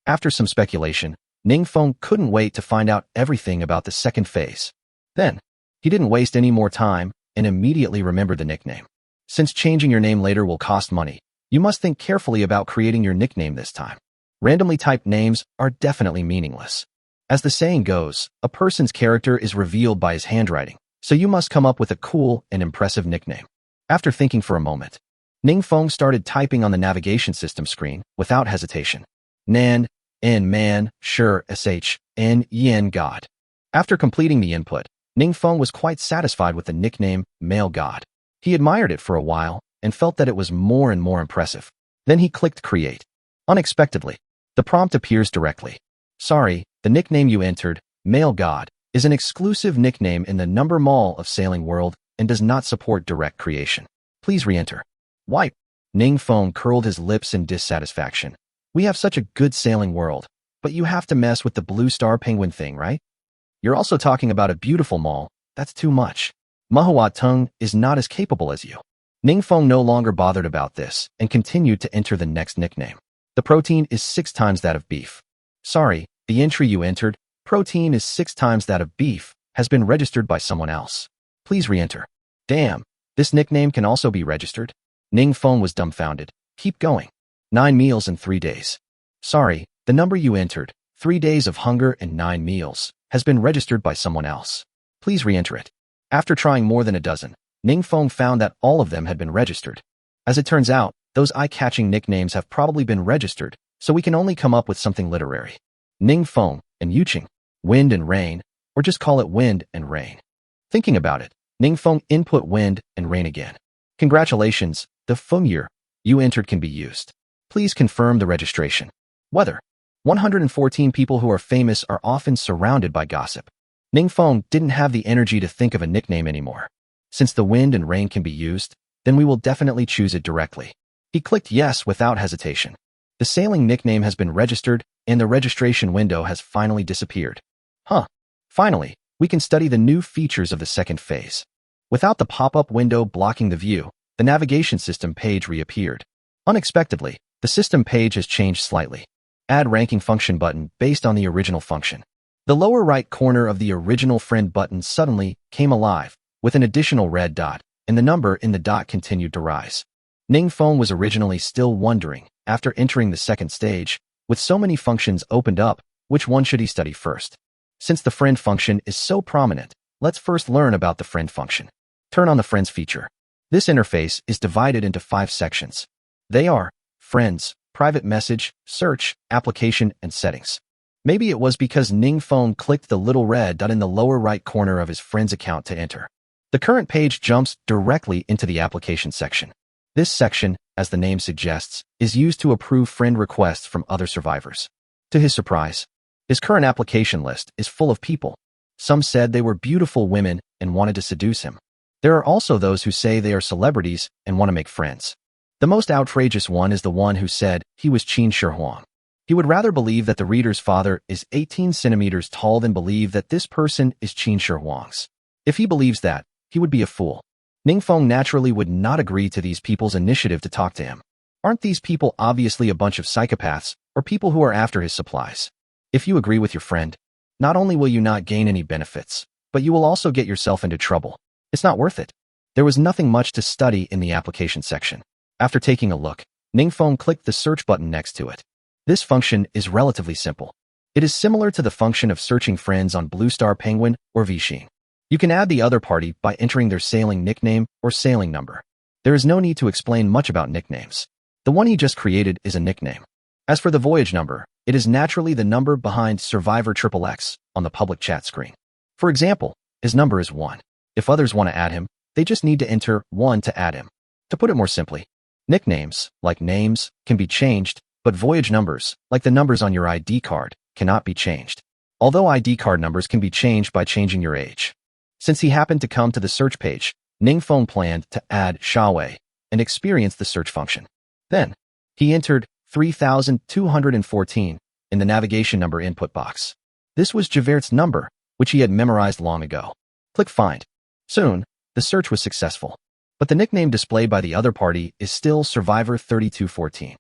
After some speculation, Ningfeng couldn't wait to find out everything about the second phase. Then, he didn't waste any more time and immediately remembered the nickname. Since changing your name later will cost money, you must think carefully about creating your nickname this time. Randomly typed names are definitely meaningless. As the saying goes, a person's character is revealed by his handwriting, so you must come up with a cool and impressive nickname. After thinking for a moment, Ningfeng started typing on the navigation system screen without hesitation. Nan, N man, sure, sh, N yen god. After completing the input, Ningfeng was quite satisfied with the nickname Male God. He admired it for a while and felt that it was more and more impressive. Then he clicked Create. Unexpectedly, the prompt appears directly. Sorry, the nickname you entered, Male God, is an exclusive nickname in the number mall of Sailing World and does not support direct creation. Please re-enter. Why? Ningfeng curled his lips in dissatisfaction. We have such a good sailing world, but you have to mess with the Blue Star penguin thing, right? You're also talking about a beautiful mall. That's too much. Manhwa Tung is not as capable as you. Ningfeng no longer bothered about this and continued to enter the next nickname. The protein is 6 times that of beef. Sorry, the entry you entered, protein is 6 times that of beef, has been registered by someone else. Please re-enter. Damn, this nickname can also be registered? Ningfeng was dumbfounded. Keep going. 9 meals in 3 days. Sorry, the number you entered, 3 days of hunger and 9 meals, has been registered by someone else. Please re-enter it. After trying more than a dozen, Ningfeng found that all of them had been registered. As it turns out, those eye-catching nicknames have probably been registered, so we can only come up with something literary. Ningfeng and Yuqing, wind and rain, or just call it wind and rain. Thinking about it, Ningfeng input wind and rain again. Congratulations, the year you entered can be used. Please confirm the registration. Weather. 114 people who are famous are often surrounded by gossip. Ningfeng didn't have the energy to think of a nickname anymore. Since the wind and rain can be used, then we will definitely choose it directly. He clicked yes without hesitation. The sailing nickname has been registered, and the registration window has finally disappeared. Finally, we can study the new features of the second phase. Without the pop-up window blocking the view, the navigation system page reappeared. Unexpectedly, the system page has changed slightly. Add ranking function button based on the original function. The lower right corner of the original friend button suddenly came alive with an additional red dot, and the number in the dot continued to rise. Ning Feng was originally still wondering, after entering the second stage, with so many functions opened up, which one should he study first? Since the friend function is so prominent, let's first learn about the friend function. Turn on the friends feature. This interface is divided into 5 sections. They are friends, private message, search, application, and settings. Maybe it was because Ning Feng clicked the little red dot in the lower right corner of his friend's account to enter. The current page jumps directly into the application section. This section, as the name suggests, is used to approve friend requests from other survivors. To his surprise, his current application list is full of people. Some said they were beautiful women and wanted to seduce him. There are also those who say they are celebrities and want to make friends. The most outrageous one is the one who said he was Qin Shi Huang. He would rather believe that the reader's father is 18 centimeters tall than believe that this person is Qin Shi Huang's. If he believes that, he would be a fool. Ning Feng naturally would not agree to these people's initiative to talk to him. Aren't these people obviously a bunch of psychopaths or people who are after his supplies? If you agree with your friend, not only will you not gain any benefits, but you will also get yourself into trouble. It's not worth it. There was nothing much to study in the application section. After taking a look, Ning Feng clicked the search button next to it. This function is relatively simple. It is similar to the function of searching friends on Blue Star Penguin or Vxing. You can add the other party by entering their sailing nickname or sailing number. There is no need to explain much about nicknames. The one he just created is a nickname. As for the voyage number, it is naturally the number behind Survivor XXX on the public chat screen. For example, his number is 1. If others want to add him, they just need to enter 1 to add him. To put it more simply, nicknames, like names, can be changed, but voyage numbers, like the numbers on your ID card, cannot be changed. Although ID card numbers can be changed by changing your age. Since he happened to come to the search page, Ning Feng planned to add Xiaowei and experience the search function. Then, he entered 3214 in the navigation number input box. This was Javert's number, which he had memorized long ago. Click Find. Soon, the search was successful. But the nickname displayed by the other party is still Survivor 3214.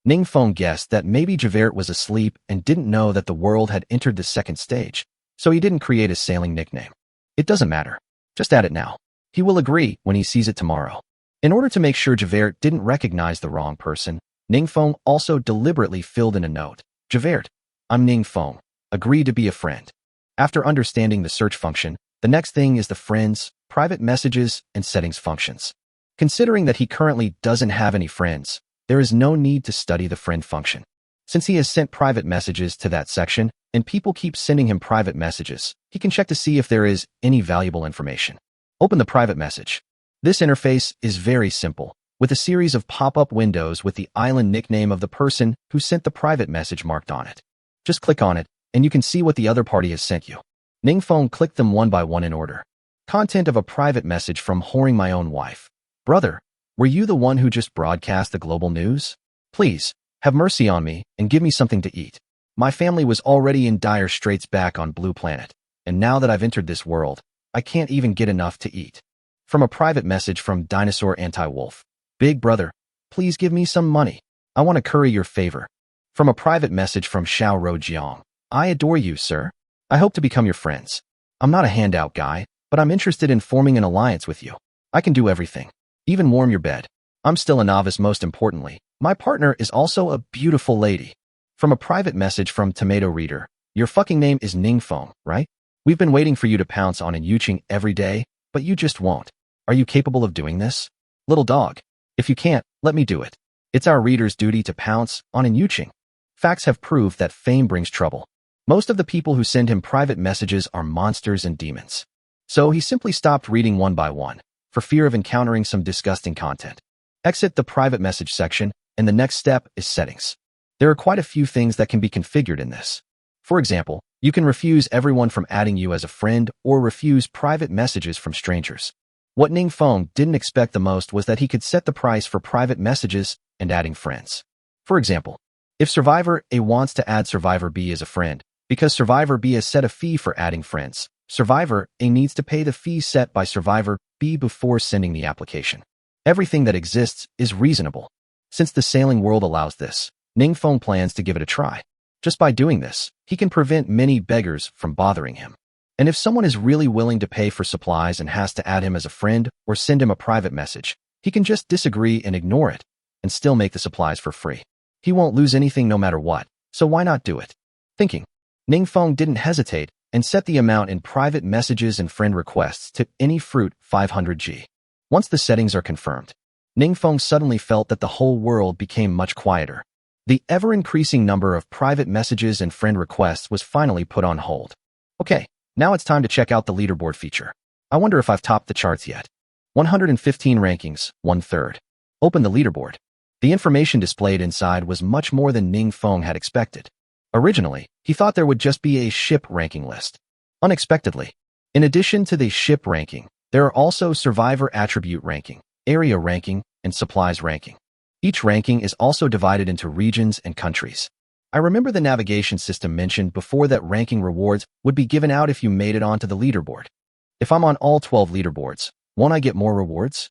Ning Feng guessed that maybe Javert was asleep and didn't know that the world had entered the second stage, so he didn't create a sailing nickname. It doesn't matter. Just add it now. He will agree when he sees it tomorrow. In order to make sure Javert didn't recognize the wrong person, Ning Feng also deliberately filled in a note. Javert, I'm Ning Feng. Agree to be a friend. After understanding the search function, the next thing is the friends, private messages, and settings functions. Considering that he currently doesn't have any friends, there is no need to study the friend function. Since he has sent private messages to that section, and people keep sending him private messages, he can check to see if there is any valuable information. Open the private message. This interface is very simple, with a series of pop-up windows with the island nickname of the person who sent the private message marked on it. Just click on it, and you can see what the other party has sent you. Ning Feng clicked them one by one in order. Content of a private message from Whoring My Own Wife. Brother, were you the one who just broadcast the global news? Please, have mercy on me and give me something to eat. My family was already in dire straits back on Blue Planet, and now that I've entered this world, I can't even get enough to eat. From a private message from Dinosaur Anti-Wolf. Big brother, please give me some money. I want to curry your favor. From a private message from Xiao Rojiang. I adore you, sir. I hope to become your friends. I'm not a handout guy, but I'm interested in forming an alliance with you. I can do everything. Even warm your bed. I'm still a novice most importantly. My partner is also a beautiful lady. From a private message from Tomato Reader. Your fucking name is Ning Feng, right? We've been waiting for you to pounce on an Yuqing every day, but you just won't. Are you capable of doing this? Little dog. If you can't, let me do it. It's our reader's duty to pounce on an Yuqing. Facts have proved that fame brings trouble. Most of the people who send him private messages are monsters and demons. So he simply stopped reading one by one, for fear of encountering some disgusting content. Exit the private message section, and the next step is settings. There are quite a few things that can be configured in this. For example, you can refuse everyone from adding you as a friend or refuse private messages from strangers. What Ning Feng didn't expect the most was that he could set the price for private messages and adding friends. For example, if Survivor A wants to add Survivor B as a friend, because Survivor B has set a fee for adding friends, Survivor A needs to pay the fee set by Survivor B before sending the application. Everything that exists is reasonable. Since the sailing world allows this, Ning Feng plans to give it a try. Just by doing this, he can prevent many beggars from bothering him. And if someone is really willing to pay for supplies and has to add him as a friend or send him a private message, He can just disagree and ignore it, and still make the supplies for free. He won't lose anything no matter what, so why not do it? Thinking, Ningfeng didn't hesitate and set the amount in private messages and friend requests to any fruit 500G. Once the settings are confirmed, Ningfeng suddenly felt that the whole world became much quieter. The ever-increasing number of private messages and friend requests was finally put on hold. Okay, now it's time to check out the leaderboard feature. I wonder if I've topped the charts yet. 115 rankings, 1/3. Open the leaderboard. The information displayed inside was much more than Ningfeng had expected. Originally, he thought there would just be a ship ranking list. Unexpectedly, in addition to the ship ranking, there are also survivor attribute ranking, area ranking, and supplies ranking. Each ranking is also divided into regions and countries. I remember the navigation system mentioned before that ranking rewards would be given out if you made it onto the leaderboard. If I'm on all 12 leaderboards, won't I get more rewards?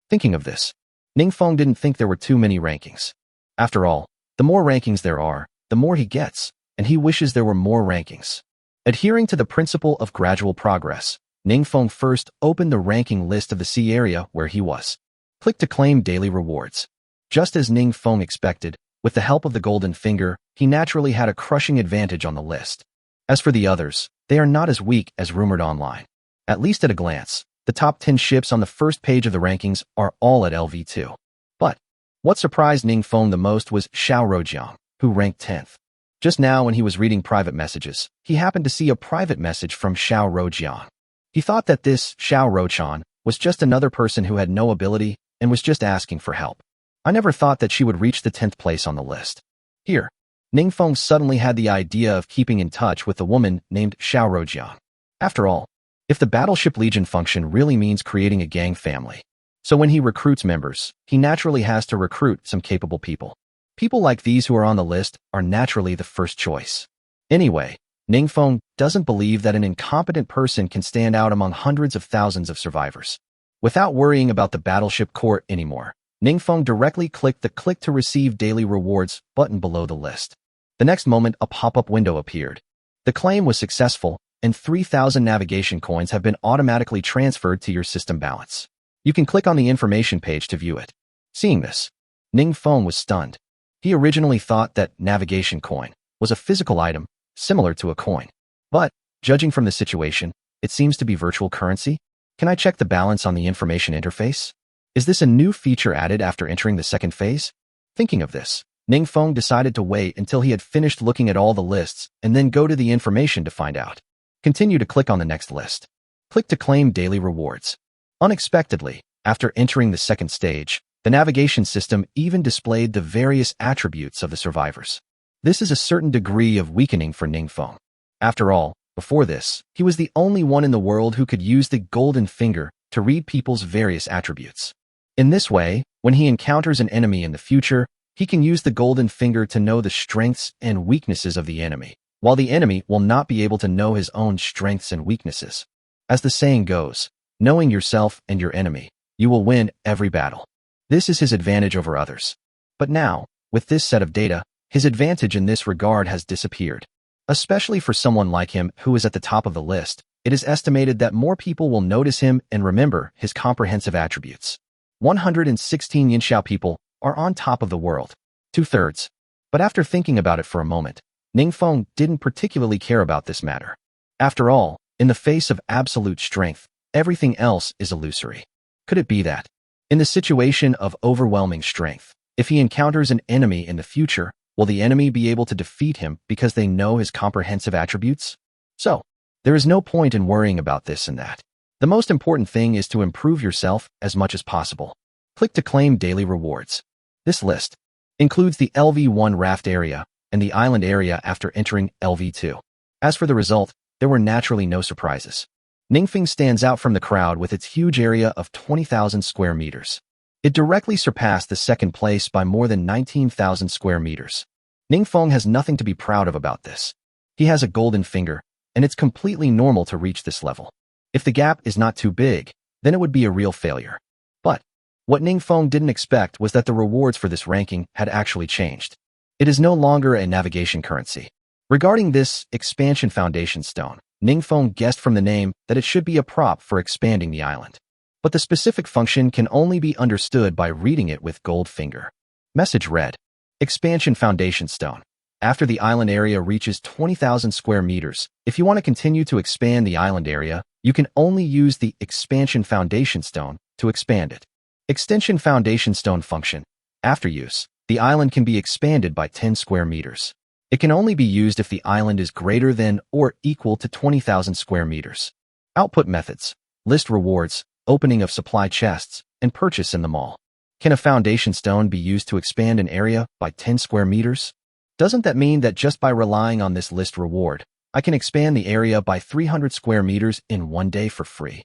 Thinking of this, Ningfeng didn't think there were too many rankings. After all, the more rankings there are, the more he gets, and he wishes there were more rankings. Adhering to the principle of gradual progress, Ningfeng first opened the ranking list of the sea area where he was. Click to claim daily rewards. Just as Ningfeng expected, with the help of the golden finger, he naturally had a crushing advantage on the list. As for the others, they are not as weak as rumored online. At least at a glance, the top 10 ships on the first page of the rankings are all at Lv.2. But what surprised Ningfeng the most was Xiao, who ranked 10th. Just now when he was reading private messages, he happened to see a private message from Xiao. He thought that this Xiao was just another person who had no ability and was just asking for help. I never thought that she would reach the 10th place on the list. Here, Ningfeng suddenly had the idea of keeping in touch with a woman named Xiao. After all, if the Battleship Legion function really means creating a gang family, so when he recruits members, he naturally has to recruit some capable people. People like these who are on the list are naturally the first choice. Anyway, Ningfeng doesn't believe that an incompetent person can stand out among hundreds of thousands of survivors. Without worrying about the battleship court anymore, Ningfeng directly clicked the Click to Receive Daily Rewards button below the list. The next moment, a pop-up window appeared. The claim was successful, and 3,000 navigation coins have been automatically transferred to your system balance. You can click on the information page to view it. Seeing this, Ningfeng was stunned. He originally thought that navigation coin was a physical item similar to a coin. But, judging from the situation, it seems to be virtual currency. Can I check the balance on the information interface? Is this a new feature added after entering the second phase? Thinking of this, Ningfeng decided to wait until he had finished looking at all the lists and then go to the information to find out. Continue to click on the next list. Click to claim daily rewards. Unexpectedly, after entering the second stage, the navigation system even displayed the various attributes of the survivors. This is a certain degree of weakening for Ningfeng. After all, before this, he was the only one in the world who could use the golden finger to read people's various attributes. In this way, when he encounters an enemy in the future, he can use the golden finger to know the strengths and weaknesses of the enemy, while the enemy will not be able to know his own strengths and weaknesses. As the saying goes, knowing yourself and your enemy, you will win every battle. This is his advantage over others. But now, with this set of data, his advantage in this regard has disappeared. Especially for someone like him who is at the top of the list, it is estimated that more people will notice him and remember his comprehensive attributes. 116 Yinxiao people are on top of the world, 2/3. But after thinking about it for a moment, Ningfeng didn't particularly care about this matter. After all, in the face of absolute strength, everything else is illusory. Could it be that, in the situation of overwhelming strength, if he encounters an enemy in the future, will the enemy be able to defeat him because they know his comprehensive attributes? So, there is no point in worrying about this and that. The most important thing is to improve yourself as much as possible. Click to claim daily rewards. This list includes the Lv.100 Raft area and the island area after entering Lv.2. As for the result, there were naturally no surprises. Ningfeng stands out from the crowd with its huge area of 20,000 square meters. It directly surpassed the second place by more than 19,000 square meters. Ningfeng has nothing to be proud of about this. He has a golden finger, and it's completely normal to reach this level. If the gap is not too big, then it would be a real failure. But what Ningfeng didn't expect was that the rewards for this ranking had actually changed. It is no longer a navigation currency. Regarding this expansion foundation stone, Ningfeng guessed from the name that it should be a prop for expanding the island. but the specific function can only be understood by reading it with gold finger. Message read: Expansion Foundation Stone. After the island area reaches 20,000 square meters, if you want to continue to expand the island area, you can only use the Expansion Foundation Stone to expand it. Extension Foundation Stone function. After use, the island can be expanded by 10 square meters. It can only be used if the island is greater than or equal to 20,000 square meters. Output methods: list rewards, opening of supply chests, and purchase in the mall. Can a foundation stone be used to expand an area by 10 square meters? Doesn't that mean that just by relying on this list reward, I can expand the area by 300 square meters in one day for free?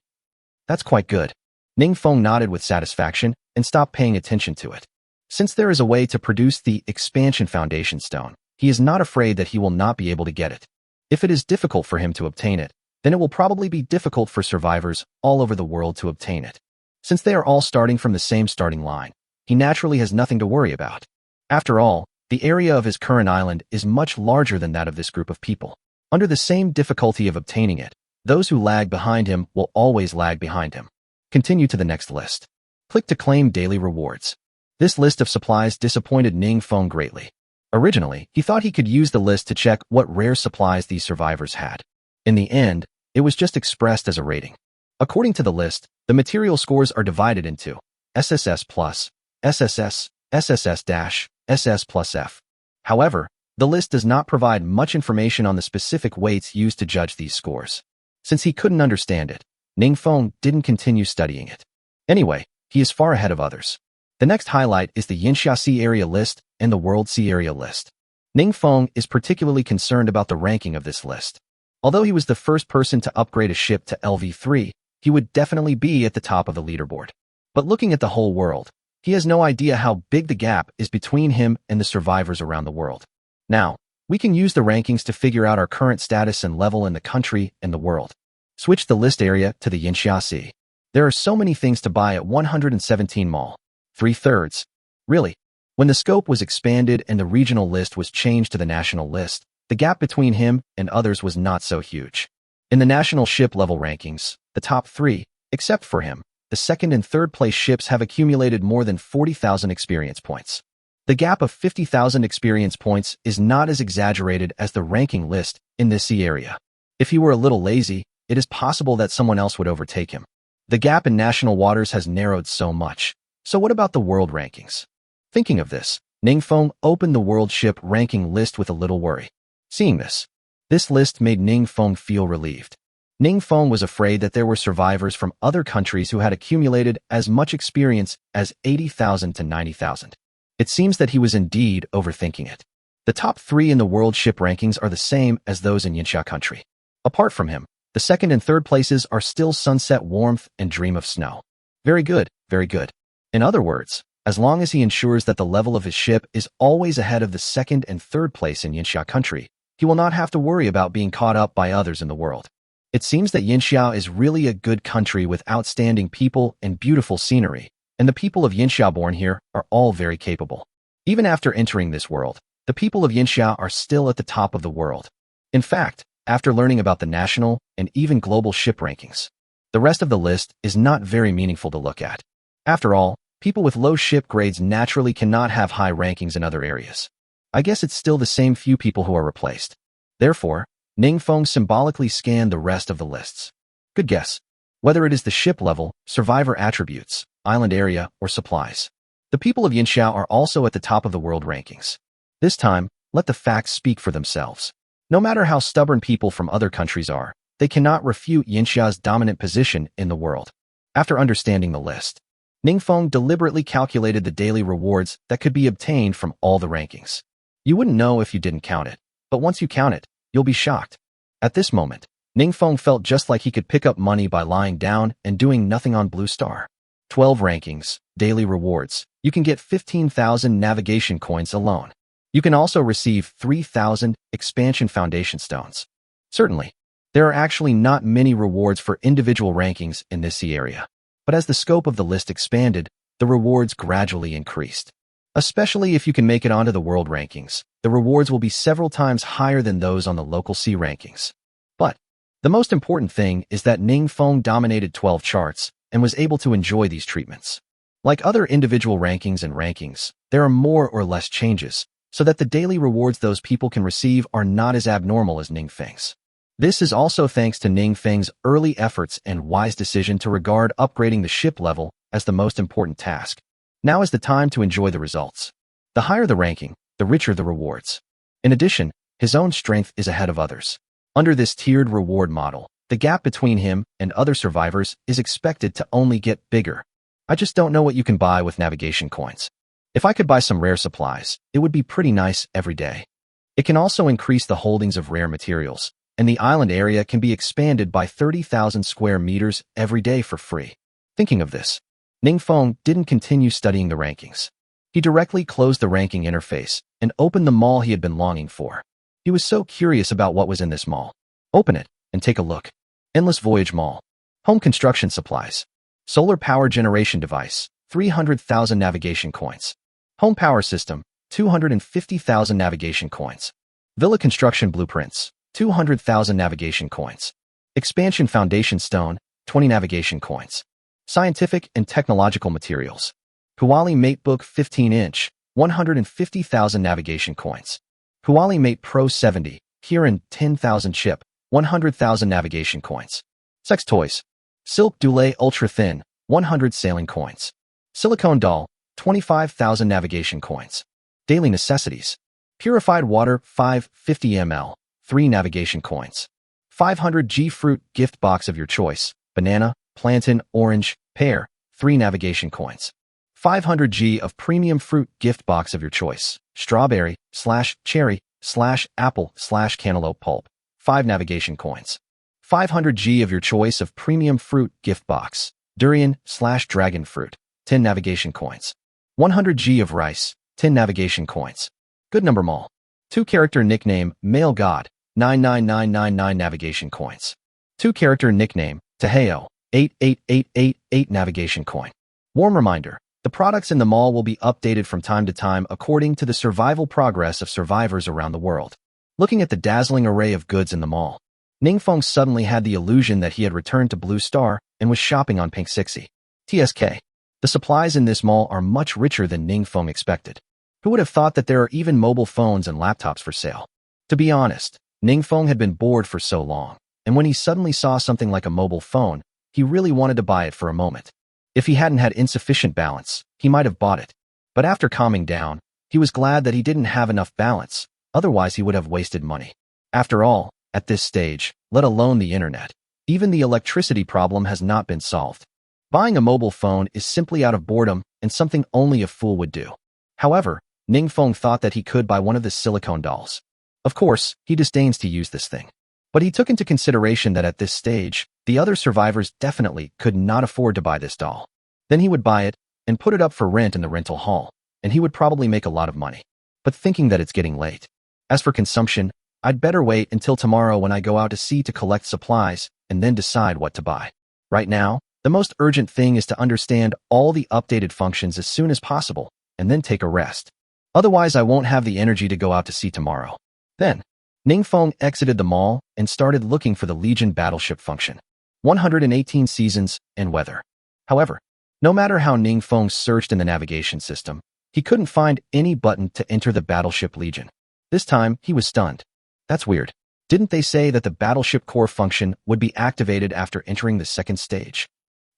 That's quite good. Ningfeng nodded with satisfaction and stopped paying attention to it. Since there is a way to produce the expansion foundation stone, he is not afraid that he will not be able to get it. If it is difficult for him to obtain it, then it will probably be difficult for survivors all over the world to obtain it. Since they are all starting from the same starting line, he naturally has nothing to worry about. After all, the area of his current island is much larger than that of this group of people. Under the same difficulty of obtaining it, those who lag behind him will always lag behind him. Continue to the next list. Click to claim daily rewards. This list of supplies disappointed Ningfeng greatly. Originally, he thought he could use the list to check what rare supplies these survivors had. In the end, it was just expressed as a rating. According to the list, the material scores are divided into SSS plus, SSS, SSS-, SS plus F. However, the list does not provide much information on the specific weights used to judge these scores. Since he couldn't understand it, Ningfeng didn't continue studying it. Anyway, he is far ahead of others. The next highlight is the Yinxia Sea Area list and the World Sea Area list. Ningfeng is particularly concerned about the ranking of this list. Although he was the first person to upgrade a ship to Lv.3, he would definitely be at the top of the leaderboard. But looking at the whole world, he has no idea how big the gap is between him and the survivors around the world. Now, we can use the rankings to figure out our current status and level in the country and the world. Switch the list area to the Yinxia Sea. There are so many things to buy at 117 Mall. 3/3. Really? When the scope was expanded and the regional list was changed to the national list, the gap between him and others was not so huge. In the national ship level rankings, the top three, except for him, the second and third place ships have accumulated more than 40,000 experience points. The gap of 50,000 experience points is not as exaggerated as the ranking list in this sea area. If he were a little lazy, it is possible that someone else would overtake him. The gap in national waters has narrowed so much. So what about the world rankings? Thinking of this, Ningfeng opened the world ship ranking list with a little worry. Seeing this list made Ningfeng feel relieved. Ningfeng was afraid that there were survivors from other countries who had accumulated as much experience as 80,000 to 90,000. It seems that he was indeed overthinking it. The top three in the world ship rankings are the same as those in Yinxia country. Apart from him, the second and third places are still Sunset Warmth and Dream of Snow. Very good, very good. In other words, as long as he ensures that the level of his ship is always ahead of the second and third place in Yinxia country, he will not have to worry about being caught up by others in the world. It seems that Yinxia is really a good country with outstanding people and beautiful scenery, and the people of Yinxia born here are all very capable. Even after entering this world, the people of Yinxia are still at the top of the world. In fact, after learning about the national and even global ship rankings, the rest of the list is not very meaningful to look at. After all, people with low ship grades naturally cannot have high rankings in other areas. I guess it's still the same few people who are replaced. Therefore, Ningfeng symbolically scanned the rest of the lists. Good guess. Whether it is the ship level, survivor attributes, island area, or supplies. The people of Yinxia are also at the top of the world rankings. This time, let the facts speak for themselves. No matter how stubborn people from other countries are, they cannot refute Yinxia's dominant position in the world. After understanding the list, Ningfeng deliberately calculated the daily rewards that could be obtained from all the rankings. You wouldn't know if you didn't count it, but once you count it, you'll be shocked. At this moment, Ningfeng felt just like he could pick up money by lying down and doing nothing on Blue Star. 12 rankings, daily rewards. You can get 15,000 navigation coins alone. You can also receive 3,000 expansion foundation stones. Certainly, there are actually not many rewards for individual rankings in this sea area. But as the scope of the list expanded, the rewards gradually increased. Especially if you can make it onto the world rankings, the rewards will be several times higher than those on the local sea rankings. But the most important thing is that Ningfeng dominated 12 charts, and was able to enjoy these treatments. Like other individual rankings, there are more or less changes, so that the daily rewards those people can receive are not as abnormal as Ningfeng's. This is also thanks to Ningfeng's early efforts and wise decision to regard upgrading the ship level as the most important task. Now is the time to enjoy the results. The higher the ranking, the richer the rewards. In addition, his own strength is ahead of others. Under this tiered reward model, the gap between him and other survivors is expected to only get bigger. I just don't know what you can buy with navigation coins. If I could buy some rare supplies, it would be pretty nice every day. It can also increase the holdings of rare materials, and the island area can be expanded by 30,000 square meters every day for free. Thinking of this, Ningfeng didn't continue studying the rankings. He directly closed the ranking interface and opened the mall he had been longing for. He was so curious about what was in this mall. Open it and take a look. Endless Voyage Mall. Home construction supplies. Solar power generation device, 300,000 navigation coins. Home power system, 250,000 navigation coins. Villa construction blueprints, 200,000 navigation coins. Expansion foundation stone, 20 navigation coins. Scientific and technological materials. Huali Mate book 15-inch, 150,000 navigation coins. Huali Mate Pro 70, Kirin 10,000 chip, 100,000 navigation coins. Sex toys. Silk Doulet Ultra Thin, 100 sailing coins. Silicone Doll, 25,000 navigation coins. Daily necessities. Purified water 550 ml, 3 navigation coins. 500g fruit gift box of your choice, banana, plantain, orange, pear, 3 navigation coins. 500g of premium fruit gift box of your choice, strawberry, /cherry, /apple, /cantaloupe pulp, 5 navigation coins. 500g of your choice of premium fruit gift box, durian, /dragon fruit, 10 navigation coins. 100g of rice, 10 navigation coins. Good number mall. 2-character nickname, male god, 99999 navigation coins. 2-character nickname, Taheo, 88888 navigation coin. Warm reminder, the products in the mall will be updated from time to time according to the survival progress of survivors around the world. Looking at the dazzling array of goods in the mall, Ningfeng suddenly had the illusion that he had returned to Blue Star and was shopping on Pink Sixie. TSK. The supplies in this mall are much richer than Ningfeng expected. Who would have thought that there are even mobile phones and laptops for sale? To be honest, Ningfeng had been bored for so long, and when he suddenly saw something like a mobile phone, he really wanted to buy it for a moment. If he hadn't had insufficient balance, he might have bought it. But after calming down, he was glad that he didn't have enough balance, otherwise he would have wasted money. After all, at this stage, let alone the internet, even the electricity problem has not been solved. Buying a mobile phone is simply out of boredom and something only a fool would do. However, Ningfeng thought that he could buy one of the silicone dolls. Of course, he disdains to use this thing. But he took into consideration that at this stage, the other survivors definitely could not afford to buy this doll. Then he would buy it and put it up for rent in the rental hall, and he would probably make a lot of money. But thinking that it's getting late. As for consumption, I'd better wait until tomorrow when I go out to sea to collect supplies and then decide what to buy. Right now, the most urgent thing is to understand all the updated functions as soon as possible and then take a rest. Otherwise, I won't have the energy to go out to sea tomorrow. Then, Ningfeng exited the mall and started looking for the Legion battleship function. 118 seasons and weather. However, no matter how Ningfeng searched in the navigation system, he couldn't find any button to enter the battleship Legion. This time, he was stunned. That's weird. Didn't they say that the battleship core function would be activated after entering the second stage?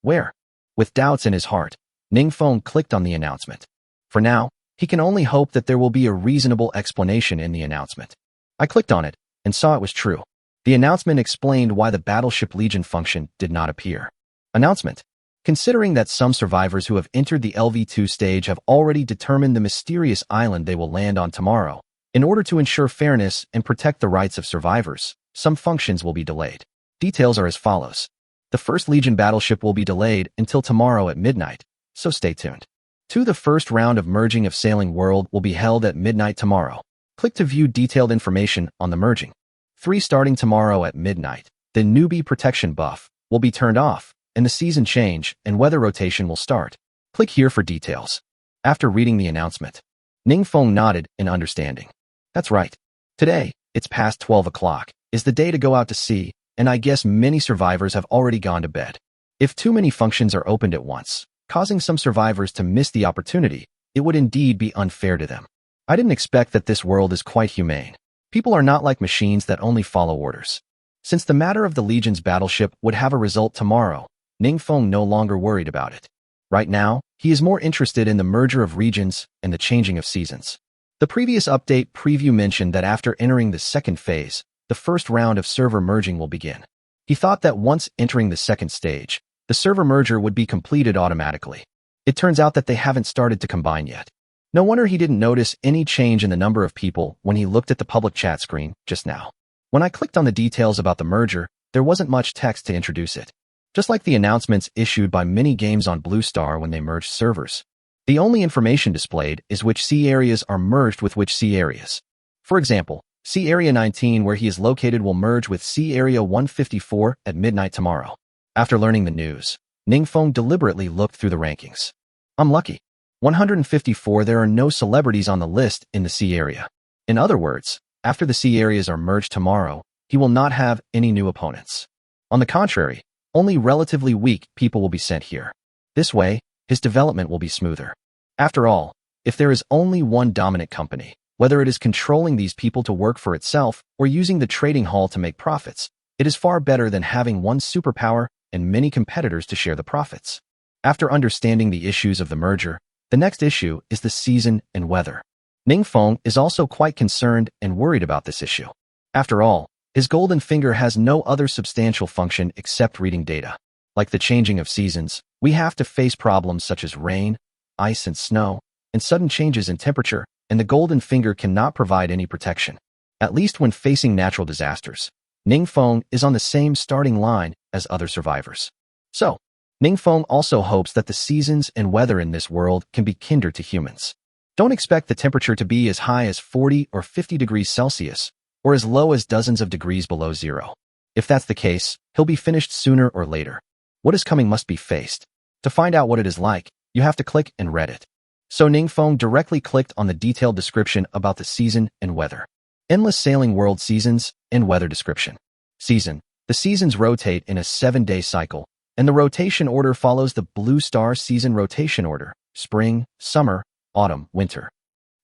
Where? With doubts in his heart, Ningfeng clicked on the announcement. For now, he can only hope that there will be a reasonable explanation in the announcement. I clicked on it and saw it was true. The announcement explained why the battleship Legion function did not appear. Announcement. Considering that some survivors who have entered the Lv.2 stage have already determined the mysterious island they will land on tomorrow, in order to ensure fairness and protect the rights of survivors, some functions will be delayed. Details are as follows. The first Legion battleship will be delayed until tomorrow at midnight, so stay tuned. 2. The first round of merging of Sailing World will be held at midnight tomorrow. Click to view detailed information on the merging. 3. Starting tomorrow at midnight, the newbie protection buff will be turned off, and the season change and weather rotation will start. Click here for details. After reading the announcement, Ningfeng nodded in understanding. That's right. Today, it's past 12 o'clock, is the day to go out to sea, and I guess many survivors have already gone to bed. If too many functions are opened at once, causing some survivors to miss the opportunity, it would indeed be unfair to them. I didn't expect that this world is quite humane. People are not like machines that only follow orders. Since the matter of the Legion's battleship would have a result tomorrow, Ningfeng no longer worried about it. Right now, he is more interested in the merger of regions and the changing of seasons. The previous update preview mentioned that after entering the second phase, the first round of server merging will begin. He thought that once entering the second stage, the server merger would be completed automatically. It turns out that they haven't started to combine yet. No wonder he didn't notice any change in the number of people when he looked at the public chat screen just now. When I clicked on the details about the merger, there wasn't much text to introduce it. Just like the announcements issued by many games on Blue Star when they merged servers. The only information displayed is which sea areas are merged with which sea areas. For example, Sea Area 19 where he is located will merge with Sea Area 154 at midnight tomorrow. After learning the news, Ningfeng deliberately looked through the rankings. I'm lucky. 154 there are no celebrities on the list in the sea area. In other words, after the sea areas are merged tomorrow, he will not have any new opponents. On the contrary, only relatively weak people will be sent here. This way, his development will be smoother. After all, if there is only one dominant company, whether it is controlling these people to work for itself or using the trading hall to make profits, it is far better than having one superpower and many competitors to share the profits. After understanding the issues of the merger, the next issue is the season and weather. Ningfeng is also quite concerned and worried about this issue. After all, his golden finger has no other substantial function except reading data. Like the changing of seasons, we have to face problems such as rain, ice and snow, and sudden changes in temperature, and the golden finger cannot provide any protection. At least when facing natural disasters, Ningfeng is on the same starting line as other survivors. So, Ningfeng also hopes that the seasons and weather in this world can be kinder to humans. Don't expect the temperature to be as high as 40 or 50 degrees Celsius, or as low as dozens of degrees below zero. If that's the case, he'll be finished sooner or later. What is coming must be faced. To find out what it is like, you have to click and read it. So Ningfeng directly clicked on the detailed description about the season and weather. Endless Sailing World Seasons and Weather Description. Season. The seasons rotate in a 7-day cycle, and the rotation order follows the Blue Star season rotation order: spring, summer, autumn, winter.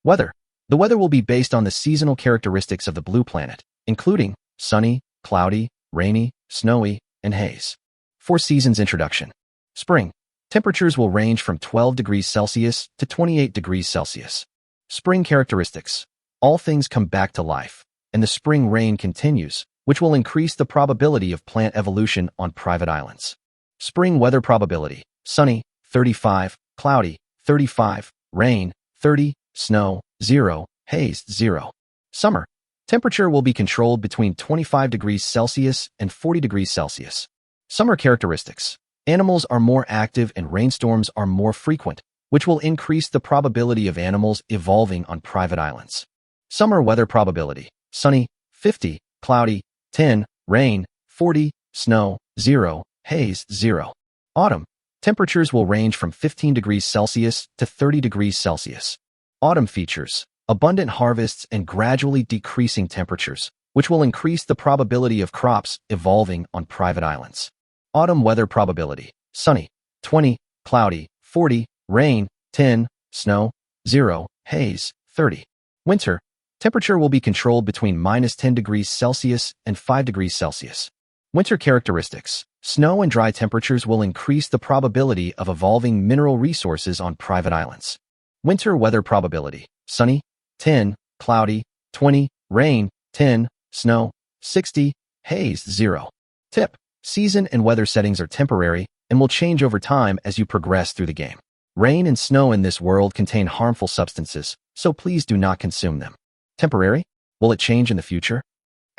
Weather. The weather will be based on the seasonal characteristics of the blue planet, including sunny, cloudy, rainy, snowy, and haze. 4 seasons introduction. Spring. Temperatures will range from 12 degrees Celsius to 28 degrees Celsius. Spring characteristics. All things come back to life, and the spring rain continues, which will increase the probability of plant evolution on private islands. Spring weather probability: sunny, 35, cloudy, 35, rain, 30, snow, 0, haze, 0. Summer. Temperature will be controlled between 25 degrees Celsius and 40 degrees Celsius. Summer characteristics. Animals are more active and rainstorms are more frequent, which will increase the probability of animals evolving on private islands. Summer weather probability: sunny, 50, cloudy, 10, rain, 40, snow, 0, haze, 0. Autumn. Temperatures will range from 15 degrees Celsius to 30 degrees Celsius. Autumn features abundant harvests and gradually decreasing temperatures, which will increase the probability of crops evolving on private islands. Autumn weather probability: sunny, 20, cloudy, 40, rain, 10, snow, 0, haze, 30. Winter. Temperature will be controlled between -10 degrees Celsius and 5 degrees Celsius. Winter characteristics. Snow and dry temperatures will increase the probability of evolving mineral resources on private islands. Winter weather probability: sunny, 10, cloudy, 20, rain, 10, snow, 60, haze, 0. Tip: season and weather settings are temporary and will change over time as you progress through the game. Rain and snow in this world contain harmful substances, so please do not consume them. Temporary? Will it change in the future?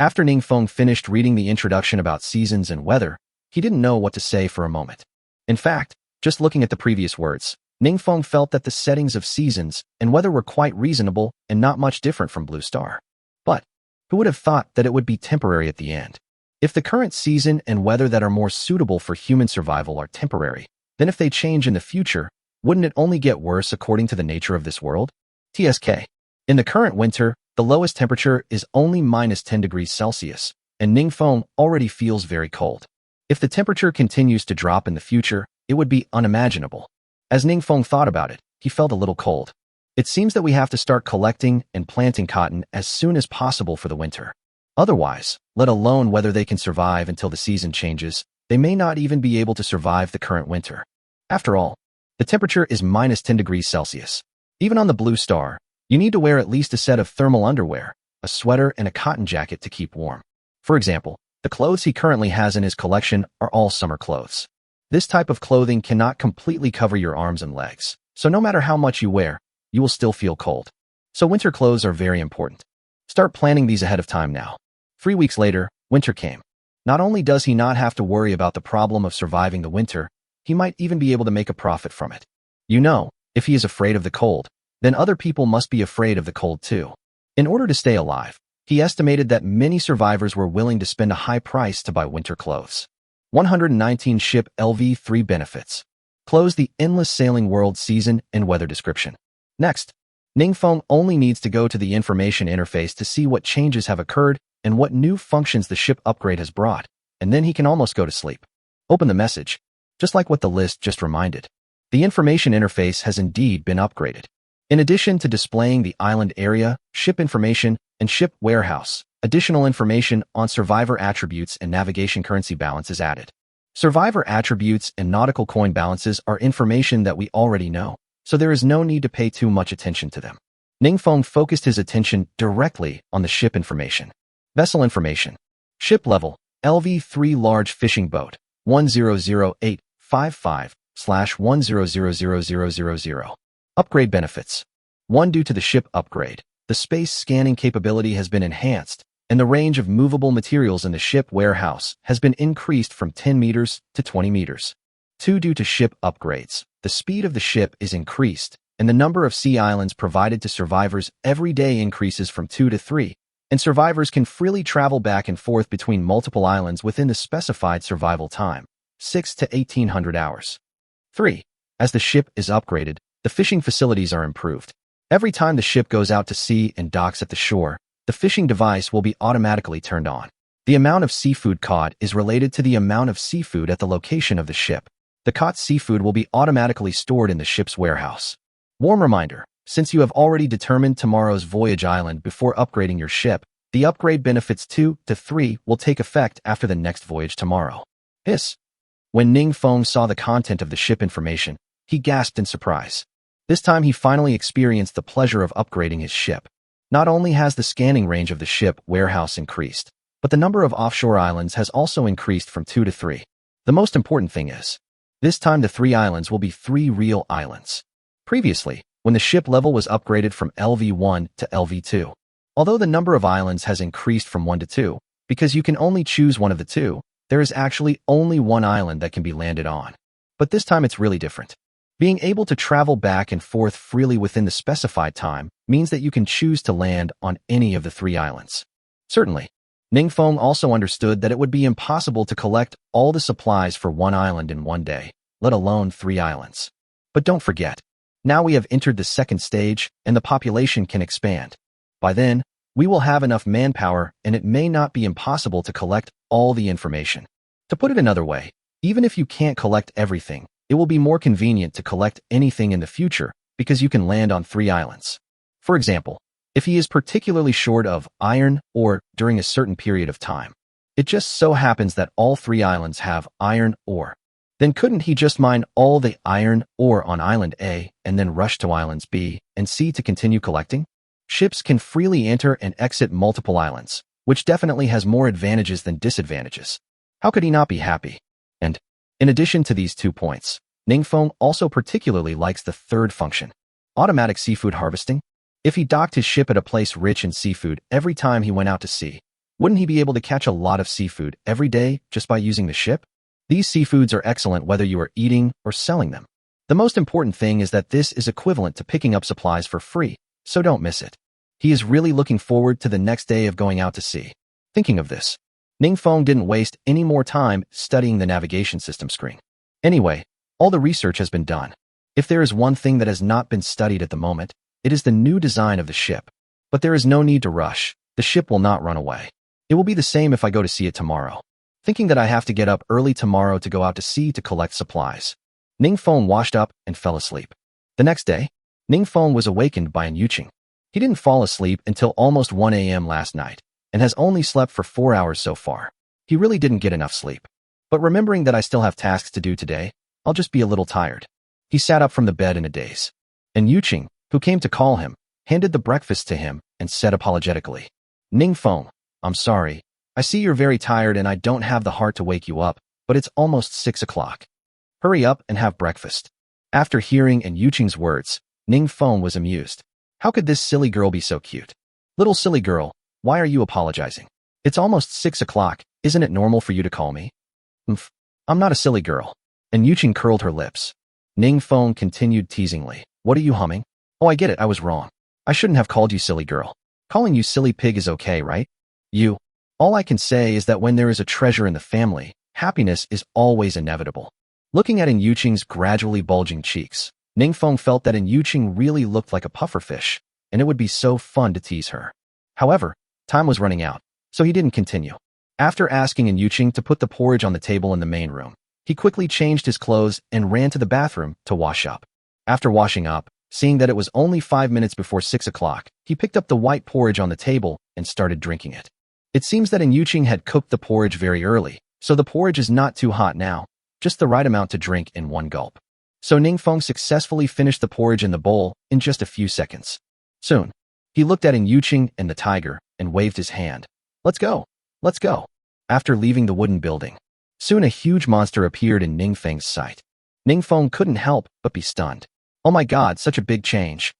After Ningfeng finished reading the introduction about seasons and weather, he didn't know what to say for a moment. In fact, just looking at the previous words, Ningfeng felt that the settings of seasons and weather were quite reasonable and not much different from Blue Star. But who would have thought that it would be temporary at the end? If the current season and weather that are more suitable for human survival are temporary, then if they change in the future, wouldn't it only get worse according to the nature of this world? TSK. In the current winter, the lowest temperature is only -10 degrees Celsius, and Ningfeng already feels very cold. If the temperature continues to drop in the future, it would be unimaginable. As Ningfeng thought about it, he felt a little cold. It seems that we have to start collecting and planting cotton as soon as possible for the winter. Otherwise, let alone whether they can survive until the season changes, they may not even be able to survive the current winter. After all, the temperature is minus 10 degrees Celsius. Even on the Blue Star, you need to wear at least a set of thermal underwear, a sweater, and a cotton jacket to keep warm. For example, the clothes he currently has in his collection are all summer clothes. This type of clothing cannot completely cover your arms and legs, so no matter how much you wear, you will still feel cold. So winter clothes are very important. Start planning these ahead of time now. 3 weeks later, winter came. Not only does he not have to worry about the problem of surviving the winter, he might even be able to make a profit from it. You know, if he is afraid of the cold, then other people must be afraid of the cold too. In order to stay alive, he estimated that many survivors were willing to spend a high price to buy winter clothes. 119 Ship Lv.3 Benefits. Close the endless sailing world season and weather description. Next, Ningfeng only needs to go to the information interface to see what changes have occurred and what new functions the ship upgrade has brought, and then he can almost go to sleep. Open the message. Just like what the list just reminded, the information interface has indeed been upgraded. In addition to displaying the island area, ship information, and ship warehouse, additional information on survivor attributes and navigation currency balance is added. Survivor attributes and nautical coin balances are information that we already know, so there is no need to pay too much attention to them. Ningfeng focused his attention directly on the ship information. Vessel information. Ship level, Lv.3 large fishing boat, 100855/10000000. Upgrade benefits. 1. Due to the ship upgrade, the space scanning capability has been enhanced, and the range of movable materials in the ship warehouse has been increased from 10 meters to 20 meters. 2. Due to ship upgrades, the speed of the ship is increased, and the number of sea islands provided to survivors every day increases from 2 to 3, and survivors can freely travel back and forth between multiple islands within the specified survival time, 6 to 1800 hours. 3. As the ship is upgraded, the fishing facilities are improved. Every time the ship goes out to sea and docks at the shore, the fishing device will be automatically turned on. The amount of seafood caught is related to the amount of seafood at the location of the ship. The caught seafood will be automatically stored in the ship's warehouse. Warm reminder, since you have already determined tomorrow's voyage island before upgrading your ship, the upgrade benefits 2 to 3 will take effect after the next voyage tomorrow. Hiss. When Ningfeng saw the content of the ship information, he gasped in surprise. This time he finally experienced the pleasure of upgrading his ship. Not only has the scanning range of the ship warehouse increased, but the number of offshore islands has also increased from 2 to 3. The most important thing is, this time the 3 islands will be 3 real islands. Previously, when the ship level was upgraded from Lv.1 to Lv.2, although the number of islands has increased from 1 to 2, because you can only choose one of the 2, there is actually only 1 island that can be landed on. But this time it's really different. Being able to travel back and forth freely within the specified time means that you can choose to land on any of the 3 islands. Certainly, Ningfeng also understood that it would be impossible to collect all the supplies for 1 island in 1 day, let alone 3 islands. But don't forget, now we have entered the second stage and the population can expand. By then, we will have enough manpower and it may not be impossible to collect all the information. To put it another way, even if you can't collect everything, it will be more convenient to collect anything in the future because you can land on 3 islands. For example, if he is particularly short of iron ore during a certain period of time, it just so happens that all 3 islands have iron ore, then couldn't he just mine all the iron ore on Island A and then rush to Islands B and C to continue collecting? Ships can freely enter and exit multiple islands, which definitely has more advantages than disadvantages. How could he not be happy? And, in addition to these 2 points, Ningfeng also particularly likes the third function, automatic seafood harvesting. If he docked his ship at a place rich in seafood every time he went out to sea, wouldn't he be able to catch a lot of seafood every day just by using the ship? These seafoods are excellent whether you are eating or selling them. The most important thing is that this is equivalent to picking up supplies for free, so don't miss it. He is really looking forward to the next day of going out to sea. Thinking of this, Ningfeng didn't waste any more time studying the navigation system screen. Anyway, all the research has been done. If there is one thing that has not been studied at the moment, it is the new design of the ship. But there is no need to rush. The ship will not run away. It will be the same if I go to see it tomorrow. thinking that I have to get up early tomorrow to go out to sea to collect supplies. Ningfeng washed up and fell asleep. The next day, Ningfeng was awakened by an Yuqing. He didn't fall asleep until almost 1 a.m. last night, and has only slept for 4 hours so far. He really didn't get enough sleep. But remembering that I still have tasks to do today, I'll just be a little tired. He sat up from the bed in a daze. And Yuqing, who came to call him, handed the breakfast to him and said apologetically, Ningfeng, I'm sorry. I see you're very tired and I don't have the heart to wake you up, but it's almost 6 o'clock. Hurry up and have breakfast. After hearing and Yuqing's words, Ningfeng was amused. How could this silly girl be so cute? Little silly girl, why are you apologizing? It's almost 6 o'clock, isn't it normal for you to call me? I'm not a silly girl. And Yuqing curled her lips. Ningfeng continued teasingly. What are you humming? Oh, I get it, I was wrong. I shouldn't have called you silly girl. Calling you silly pig is okay, right? All I can say is that when there is a treasure in the family, happiness is always inevitable. Looking at In Yuqing's gradually bulging cheeks, Ningfeng felt that In Yuqing really looked like a pufferfish, and it would be so fun to tease her. However, time was running out, so he didn't continue. After asking In Yuqing to put the porridge on the table in the main room, he quickly changed his clothes and ran to the bathroom to wash up. After washing up, seeing that it was only 5 minutes before 6 o'clock, he picked up the white porridge on the table and started drinking it. It seems that In Yuqing had cooked the porridge very early, so the porridge is not too hot now, just the right amount to drink in one gulp. So Ningfeng successfully finished the porridge in the bowl in just a few seconds. Soon, he looked at In Yuqing and the tiger and waved his hand. Let's go. Let's go. After leaving the wooden building, soon a huge monster appeared in Ningfeng's sight. Ningfeng couldn't help but be stunned. Oh my god, such a big change.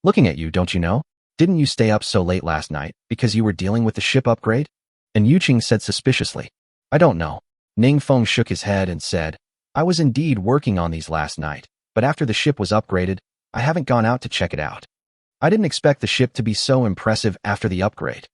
Looking at you, don't you know? Didn't you stay up so late last night because you were dealing with the ship upgrade? And Yuqing said suspiciously. I don't know. Ningfeng shook his head and said, I was indeed working on these last night, but after the ship was upgraded, I haven't gone out to check it out. I didn't expect the ship to be so impressive after the upgrade.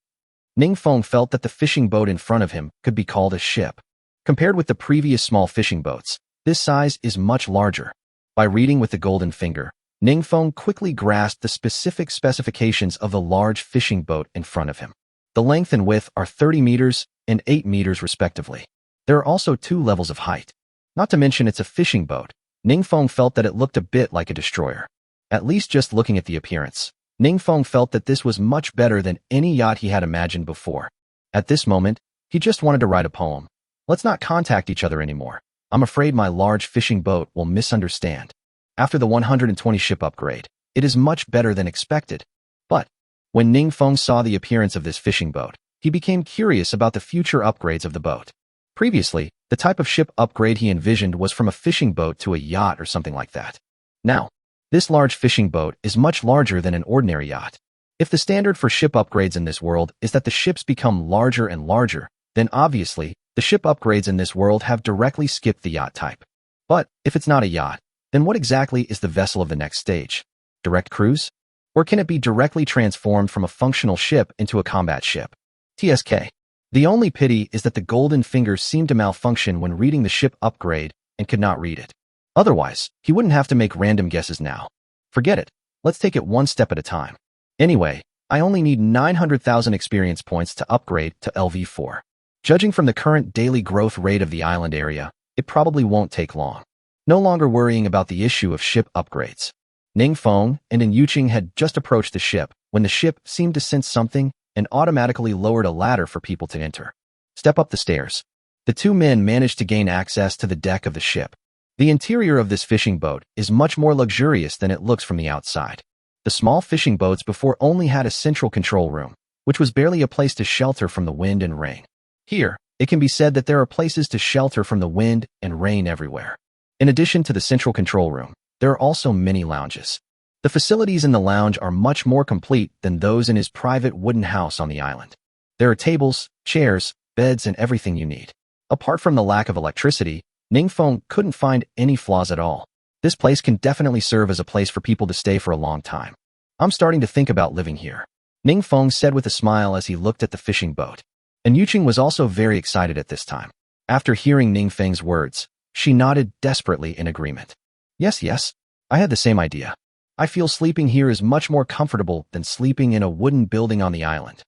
Ningfeng felt that the fishing boat in front of him could be called a ship. Compared with the previous small fishing boats, this size is much larger. By reading with the golden finger, Ningfeng quickly grasped the specific specifications of the large fishing boat in front of him. The length and width are 30 meters and 8 meters respectively. There are also 2 levels of height. Not to mention it's a fishing boat. Ningfeng felt that it looked a bit like a destroyer. At least just looking at the appearance, Ningfeng felt that this was much better than any yacht he had imagined before. At this moment, he just wanted to write a poem. Let's not contact each other anymore. I'm afraid my large fishing boat will misunderstand. After the 120 ship upgrade, it is much better than expected. But when Ningfeng saw the appearance of this fishing boat, he became curious about the future upgrades of the boat. Previously, the type of ship upgrade he envisioned was from a fishing boat to a yacht or something like that. Now, this large fishing boat is much larger than an ordinary yacht. If the standard for ship upgrades in this world is that the ships become larger and larger, then obviously, the ship upgrades in this world have directly skipped the yacht type. But if it's not a yacht, then what exactly is the vessel of the next stage? Direct cruise? Or can it be directly transformed from a functional ship into a combat ship? TSK. The only pity is that the golden finger seemed to malfunction when reading the ship upgrade and could not read it. Otherwise, he wouldn't have to make random guesses now. Forget it. Let's take it one step at a time. Anyway, I only need 900,000 experience points to upgrade to Lv.4. Judging from the current daily growth rate of the island area, it probably won't take long. No longer worrying about the issue of ship upgrades. Ningfeng and In Yuqing had just approached the ship when the ship seemed to sense something and automatically lowered a ladder for people to enter. Step up the stairs. The 2 men managed to gain access to the deck of the ship. The interior of this fishing boat is much more luxurious than it looks from the outside. The small fishing boats before only had a central control room, which was barely a place to shelter from the wind and rain. Here, it can be said that there are places to shelter from the wind and rain everywhere. In addition to the central control room, there are also many lounges. The facilities in the lounge are much more complete than those in his private wooden house on the island. There are tables, chairs, beds, and everything you need. Apart from the lack of electricity, Ningfeng couldn't find any flaws at all. This place can definitely serve as a place for people to stay for a long time. I'm starting to think about living here, Ningfeng said with a smile as he looked at the fishing boat. And Yuqing was also very excited at this time. After hearing Ningfeng's words, she nodded desperately in agreement. Yes, I had the same idea. I feel sleeping here is much more comfortable than sleeping in a wooden building on the island.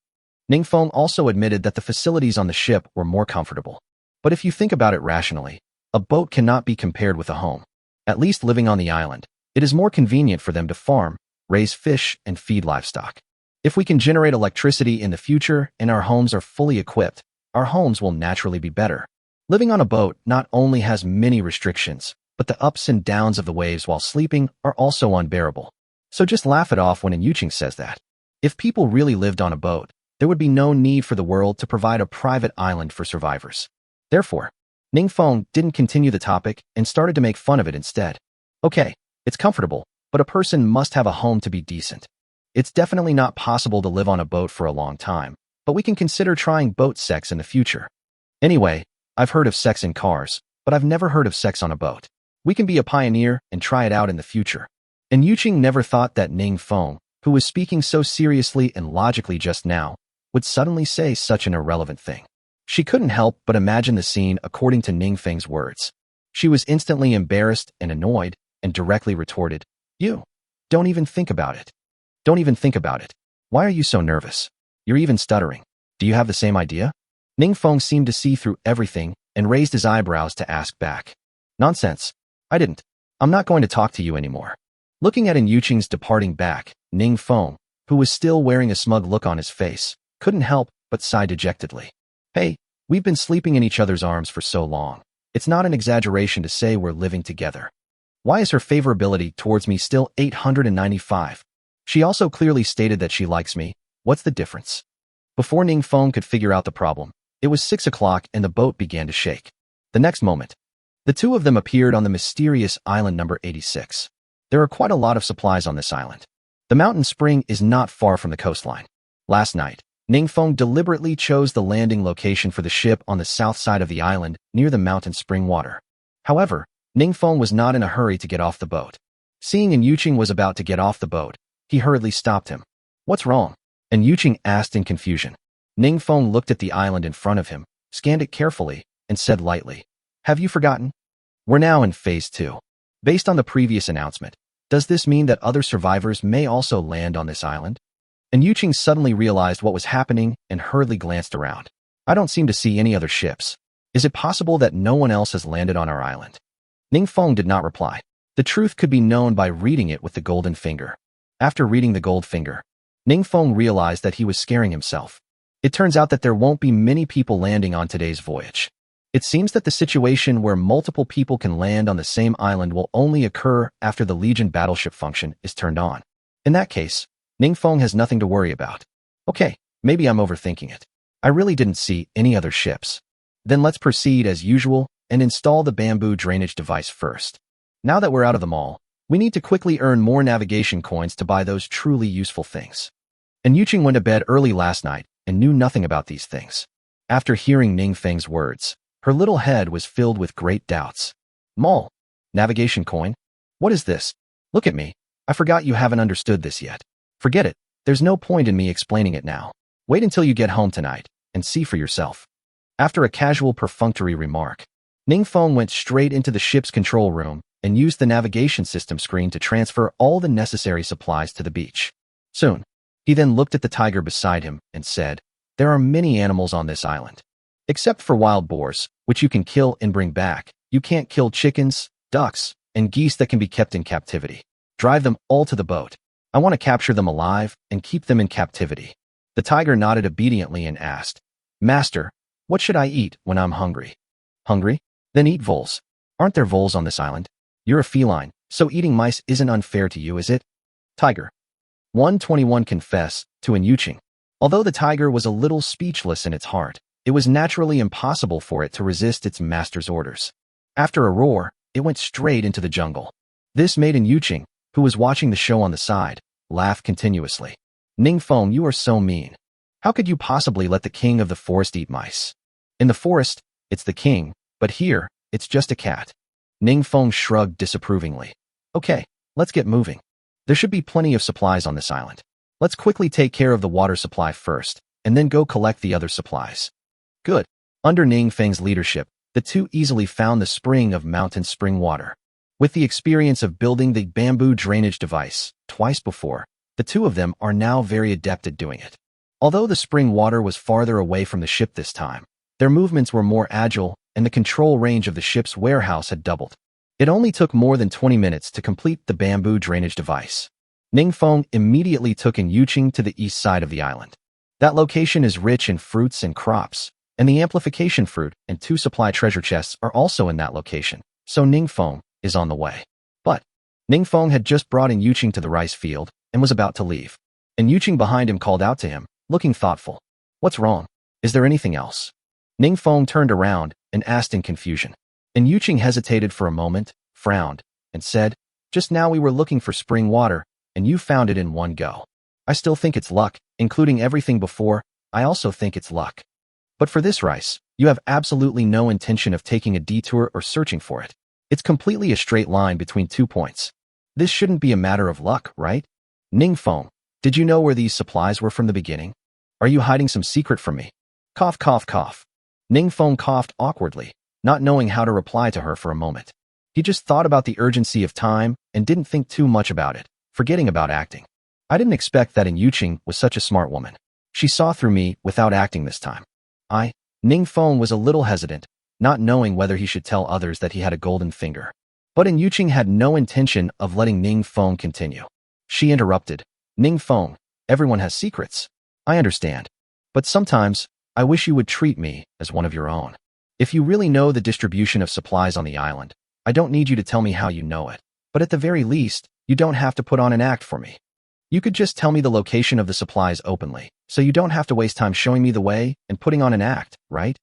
Ningfeng also admitted that the facilities on the ship were more comfortable. But if you think about it rationally, a boat cannot be compared with a home. At least living on the island, it is more convenient for them to farm, raise fish, and feed livestock. If we can generate electricity in the future and our homes are fully equipped, our homes will naturally be better. Living on a boat not only has many restrictions, but the ups and downs of the waves while sleeping are also unbearable. So just laugh it off when Yuching says that. If people really lived on a boat, there would be no need for the world to provide a private island for survivors. Therefore, Ningfeng didn't continue the topic and started to make fun of it instead. Okay, it's comfortable, but a person must have a home to be decent. It's definitely not possible to live on a boat for a long time, but we can consider trying boat sex in the future. Anyway, I've heard of sex in cars, but I've never heard of sex on a boat. We can be a pioneer and try it out in the future. And Yuching never thought that Ningfeng, who was speaking so seriously and logically just now, would suddenly say such an irrelevant thing. She couldn't help but imagine the scene according to Ningfeng's words. She was instantly embarrassed and annoyed and directly retorted, "You, don't even think about it. Don't even think about it. Why are you so nervous? You're even stuttering. Do you have the same idea?" Ningfeng seemed to see through everything and raised his eyebrows to ask back, "Nonsense. I didn't. I'm not going to talk to you anymore." Looking at Yuching's departing back, Ningfeng, who was still wearing a smug look on his face, couldn't help but sigh dejectedly. "Hey, we've been sleeping in each other's arms for so long. It's not an exaggeration to say we're living together. Why is her favorability towards me still 895? She also clearly stated that she likes me. What's the difference?" Before Ningfeng could figure out the problem, it was 6 o'clock and the boat began to shake. The next moment, the two of them appeared on the mysterious island number 86. There are quite a lot of supplies on this island. The mountain spring is not far from the coastline. Last night, Ningfeng deliberately chose the landing location for the ship on the south side of the island near the mountain spring water. However, Ningfeng was not in a hurry to get off the boat. Seeing Yuching was about to get off the boat, he hurriedly stopped him. "What's wrong?" And Yuching asked in confusion. Ningfeng looked at the island in front of him, scanned it carefully, and said lightly, "Have you forgotten? We're now in Phase 2. Based on the previous announcement, does this mean that other survivors may also land on this island?" And Yuching suddenly realized what was happening and hurriedly glanced around. "I don't seem to see any other ships. Is it possible that no one else has landed on our island?" Ningfeng did not reply. The truth could be known by reading it with the golden finger. After reading the gold finger, Ningfeng realized that he was scaring himself. It turns out that there won't be many people landing on today's voyage. It seems that the situation where multiple people can land on the same island will only occur after the Legion battleship function is turned on. In that case, Ningfeng has nothing to worry about. Okay, maybe I'm overthinking it. I really didn't see any other ships. Then let's proceed as usual and install the bamboo drainage device first. Now that we're out of the mall, we need to quickly earn more navigation coins to buy those truly useful things. And Yuching went to bed early last night and knew nothing about these things. After hearing Ningfeng's words, her little head was filled with great doubts. "Mall? Navigation coin? What is this? Look at me. I forgot you haven't understood this yet. Forget it. There's no point in me explaining it now. Wait until you get home tonight and see for yourself." After a casual perfunctory remark, Ningfeng went straight into the ship's control room and used the navigation system screen to transfer all the necessary supplies to the beach. Soon, he then looked at the tiger beside him and said, "There are many animals on this island. Except for wild boars, which you can kill and bring back, you can't kill chickens, ducks, and geese that can be kept in captivity. Drive them all to the boat. I want to capture them alive and keep them in captivity." The tiger nodded obediently and asked, "Master, what should I eat when I'm hungry?" "Hungry? Then eat voles. Aren't there voles on this island? You're a feline, so eating mice isn't unfair to you, is it?" Tiger 121 confessed to Yuching. Although the tiger was a little speechless in its heart, it was naturally impossible for it to resist its master's orders. After a roar, it went straight into the jungle. This made Yuching, who was watching the show on the side, laugh continuously. "Ningfeng, you are so mean. How could you possibly let the king of the forest eat mice? In the forest, it's the king, but here, it's just a cat." Ningfeng shrugged disapprovingly. "Okay, let's get moving. There should be plenty of supplies on this island. Let's quickly take care of the water supply first, and then go collect the other supplies." Good. Under Ningfeng's leadership, the two easily found the spring of mountain spring water. With the experience of building the bamboo drainage device twice before, the two of them are now very adept at doing it. Although the spring water was farther away from the ship this time, their movements were more agile and the control range of the ship's warehouse had doubled. It only took more than 20 minutes to complete the bamboo drainage device. Ningfeng immediately took in Yuqing to the east side of the island. That location is rich in fruits and crops, and the amplification fruit and 2 supply treasure chests are also in that location, so Ningfeng is on the way. But Ningfeng had just brought in Yuqing to the rice field and was about to leave. And Yuqing behind him called out to him, looking thoughtful. "What's wrong? Is there anything else?" Ningfeng turned around and asked in confusion. And Yuqing hesitated for a moment, frowned, and said, "Just now we were looking for spring water, and you found it in one go. I still think it's luck, including everything before. I also think it's luck. But for this rice, you have absolutely no intention of taking a detour or searching for it. It's completely a straight line between 2 points. This shouldn't be a matter of luck, right? Ningfeng, did you know where these supplies were from the beginning? Are you hiding some secret from me?" Cough, cough, cough. Ningfeng coughed awkwardly, not knowing how to reply to her for a moment. He just thought about the urgency of time and didn't think too much about it, forgetting about acting. I didn't expect that in Yuqing was such a smart woman. She saw through me without acting this time. Ningfeng was a little hesitant, not knowing whether he should tell others that he had a golden finger. But Yuqing had no intention of letting Ningfeng continue. She interrupted. "Ningfeng, everyone has secrets. I understand. But sometimes, I wish you would treat me as one of your own. If you really know the distribution of supplies on the island, I don't need you to tell me how you know it. But at the very least, you don't have to put on an act for me. You could just tell me the location of the supplies openly, so you don't have to waste time showing me the way and putting on an act, right?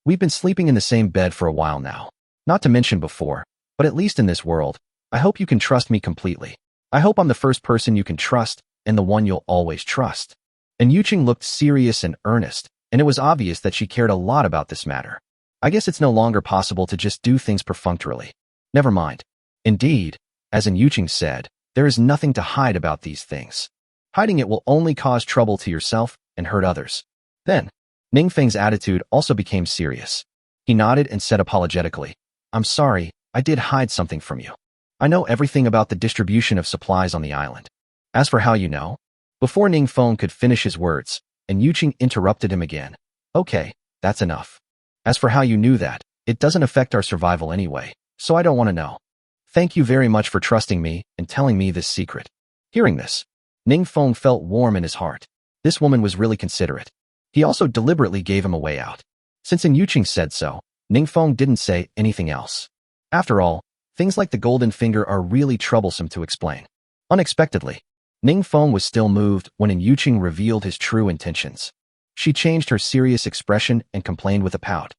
We've been sleeping in the same bed for a while now. Not to mention before, but at least in this world, I hope you can trust me completely. I hope I'm the first person you can trust and the one you'll always trust." And Yuqing looked serious and earnest, and it was obvious that she cared a lot about this matter. I guess it's no longer possible to just do things perfunctorily. Never mind. Indeed, as Yuqing said, there is nothing to hide about these things. Hiding it will only cause trouble to yourself and hurt others. Then, Ningfeng's attitude also became serious. He nodded and said apologetically, "I'm sorry, I did hide something from you. I know everything about the distribution of supplies on the island. As for how you know..." Before Ningfeng could finish his words, and Yuqing interrupted him again. "Okay, that's enough. As for how you knew that, it doesn't affect our survival anyway, so I don't want to know. Thank you very much for trusting me and telling me this secret." Hearing this, Ningfeng felt warm in his heart. This woman was really considerate. He also deliberately gave him a way out. Since Yuqing said so, Ningfeng didn't say anything else. After all, things like the golden finger are really troublesome to explain. Unexpectedly, Ningfeng was still moved when Yuqing revealed his true intentions. She changed her serious expression and complained with a pout.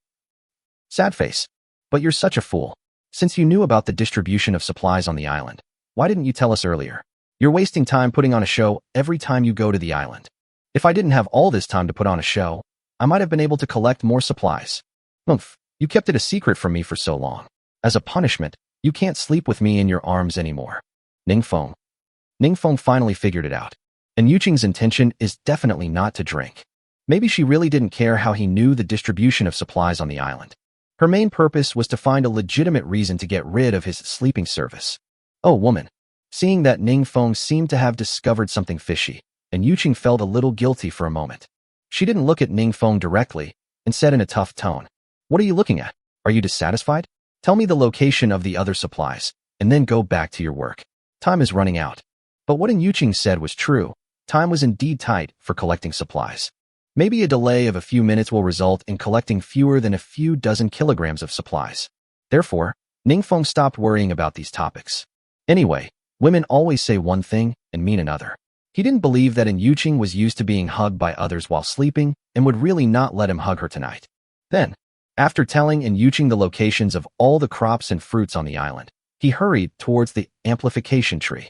"Sad face. But you're such a fool. Since you knew about the distribution of supplies on the island, why didn't you tell us earlier? You're wasting time putting on a show every time you go to the island. If I didn't have all this time to put on a show, I might have been able to collect more supplies. Oomph, you kept it a secret from me for so long. As a punishment, you can't sleep with me in your arms anymore." Ningfeng finally figured it out. And Yuqing's intention is definitely not to drink. Maybe she really didn't care how he knew the distribution of supplies on the island. Her main purpose was to find a legitimate reason to get rid of his sleeping service. Oh, woman. Seeing that Ningfeng seemed to have discovered something fishy, and Yuqing felt a little guilty for a moment. She didn't look at Ningfeng directly and said in a tough tone, "What are you looking at? Are you dissatisfied? Tell me the location of the other supplies, and then go back to your work. Time is running out." But what Yuqing said was true. Time was indeed tight for collecting supplies. Maybe a delay of a few minutes will result in collecting fewer than a few dozen kilograms of supplies. Therefore, Ningfeng stopped worrying about these topics. Anyway, women always say one thing and mean another. He didn't believe that Yuqing was used to being hugged by others while sleeping and would really not let him hug her tonight. Then, after telling Yuqing the locations of all the crops and fruits on the island, he hurried towards the amplification tree.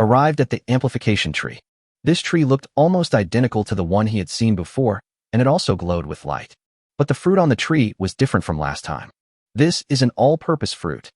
Arrived at the amplification tree. This tree looked almost identical to the one he had seen before, and it also glowed with light. But the fruit on the tree was different from last time. This is an all-purpose fruit.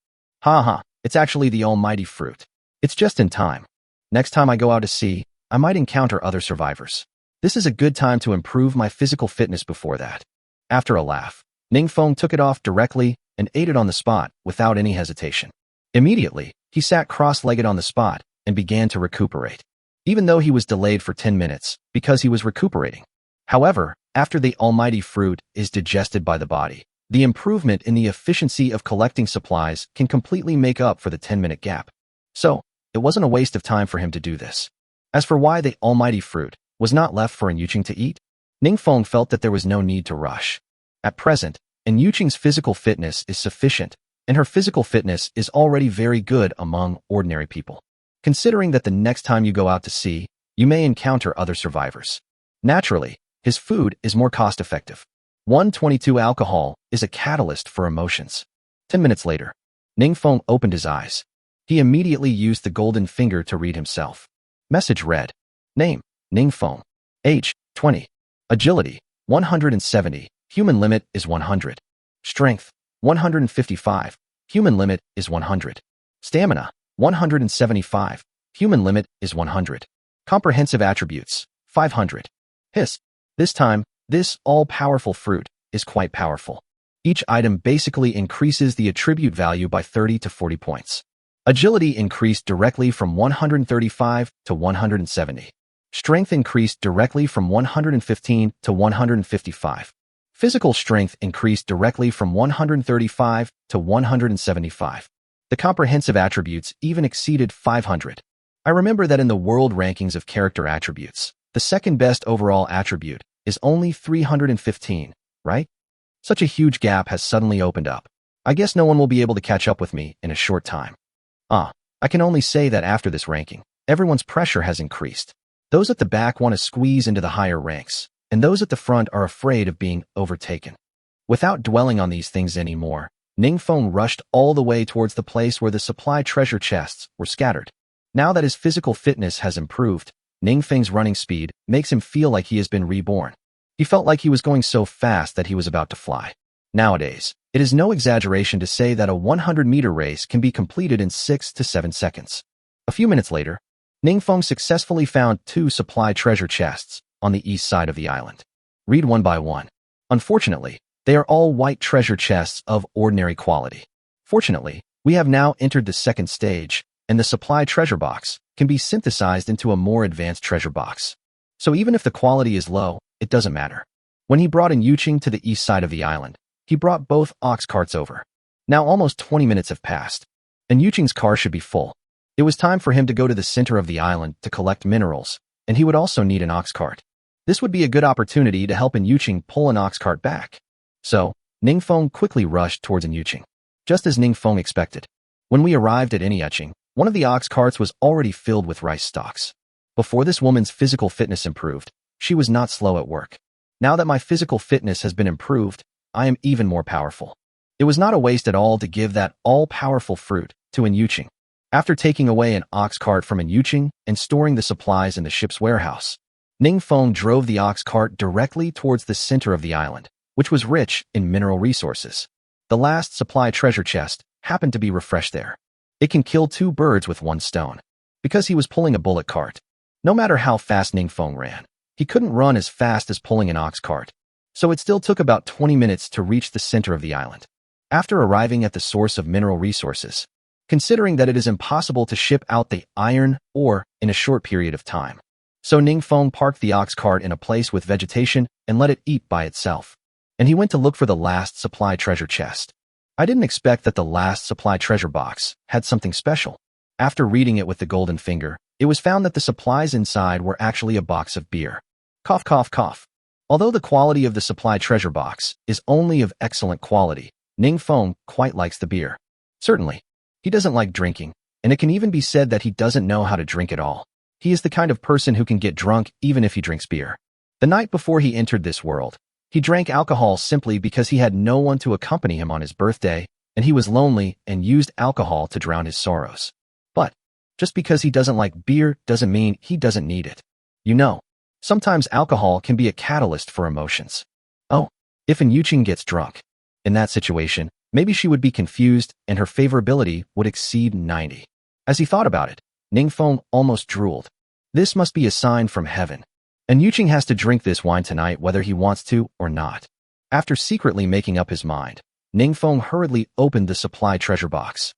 It's actually the almighty fruit. It's just in time. Next time I go out to sea, I might encounter other survivors. This is a good time to improve my physical fitness before that. After a laugh, Ningfeng took it off directly and ate it on the spot without any hesitation. Immediately, he sat cross-legged on the spot and began to recuperate, even though he was delayed for 10 minutes because he was recuperating. However, after the almighty fruit is digested by the body, The improvement in the efficiency of collecting supplies can completely make up for the 10-minute gap. So, it wasn't a waste of time for him to do this. As for why the almighty fruit was not left for Yuqing to eat, Ningfeng felt that there was no need to rush. At present, Yuqing's physical fitness is sufficient, and her physical fitness is already very good among ordinary people. Considering that the next time you go out to sea, you may encounter other survivors. Naturally, his food is more cost-effective. 122 alcohol is a catalyst for emotions. 10 minutes later, Ningfeng opened his eyes. He immediately used the golden finger to read himself. Message read. Name, Ningfeng. Age, 20. Agility, 170. Human limit is 100. Strength, 155. Human limit is 100. Stamina, 175. Human limit is 100. Comprehensive attributes, 500. This time, this all-powerful fruit is quite powerful. Each item basically increases the attribute value by 30 to 40 points. Agility increased directly from 135 to 170. Strength increased directly from 115 to 155. Physical strength increased directly from 135 to 175. The comprehensive attributes even exceeded 500. I remember that in the world rankings of character attributes, the second best overall attribute is only 315, right? Such a huge gap has suddenly opened up. I guess no one will be able to catch up with me in a short time. I can only say that after this ranking, everyone's pressure has increased. Those at the back want to squeeze into the higher ranks, and those at the front are afraid of being overtaken. Without dwelling on these things anymore, Ningfeng rushed all the way towards the place where the supply treasure chests were scattered. Now that his physical fitness has improved, Ningfeng's running speed makes him feel like he has been reborn. He felt like he was going so fast that he was about to fly. Nowadays, it is no exaggeration to say that a 100-meter race can be completed in 6 to 7 seconds. A few minutes later, Ningfeng successfully found 2 supply treasure chests on the east side of the island. Read one by one. Unfortunately, they are all white treasure chests of ordinary quality. Fortunately, we have now entered the second stage, and the supply treasure box can be synthesized into a more advanced treasure box. So even if the quality is low, it doesn't matter. When he brought Yuqing to the east side of the island, he brought both ox carts over. Now almost 20 minutes have passed, and Yuqing's car should be full. It was time for him to go to the center of the island to collect minerals, and he would also need an ox cart. This would be a good opportunity to help Yuqing pull an ox cart back. So, Ningfeng quickly rushed towards Yuqing. Just as Ningfeng expected. When we arrived at Yuqing, one of the ox carts was already filled with rice stalks. Before this woman's physical fitness improved, she was not slow at work. Now that my physical fitness has been improved, I am even more powerful. It was not a waste at all to give that all-powerful fruit to Yuqing. After taking away an ox cart from Yuqing and storing the supplies in the ship's warehouse, Ningfeng drove the ox cart directly towards the center of the island, which was rich in mineral resources. The last supply treasure chest happened to be refreshed there. It can kill 2 birds with 1 stone. Because he was pulling a bullock cart. No matter how fast Ningfeng ran, he couldn't run as fast as pulling an ox cart. So it still took about 20 minutes to reach the center of the island. After arriving at the source of mineral resources, considering that it is impossible to ship out the iron ore in a short period of time, so Ningfeng parked the ox cart in a place with vegetation and let it eat by itself. And he went to look for the last supply treasure chest. I didn't expect that the last supply treasure box had something special. After reading it with the golden finger, it was found that the supplies inside were actually a box of beer. Cough, cough, cough. Although the quality of the supply treasure box is only of excellent quality, Ningfeng quite likes the beer. Certainly, he doesn't like drinking, and it can even be said that he doesn't know how to drink at all. He is the kind of person who can get drunk even if he drinks beer. The night before he entered this world, he drank alcohol simply because he had no one to accompany him on his birthday, and he was lonely and used alcohol to drown his sorrows. But just because he doesn't like beer doesn't mean he doesn't need it. You know, sometimes alcohol can be a catalyst for emotions. Oh, if Yuqing gets drunk. In that situation, maybe she would be confused and her favorability would exceed 90. As he thought about it, Ningfeng almost drooled. This must be a sign from heaven. And Yuqing has to drink this wine tonight whether he wants to or not. After secretly making up his mind, Ningfeng hurriedly opened the supply treasure box.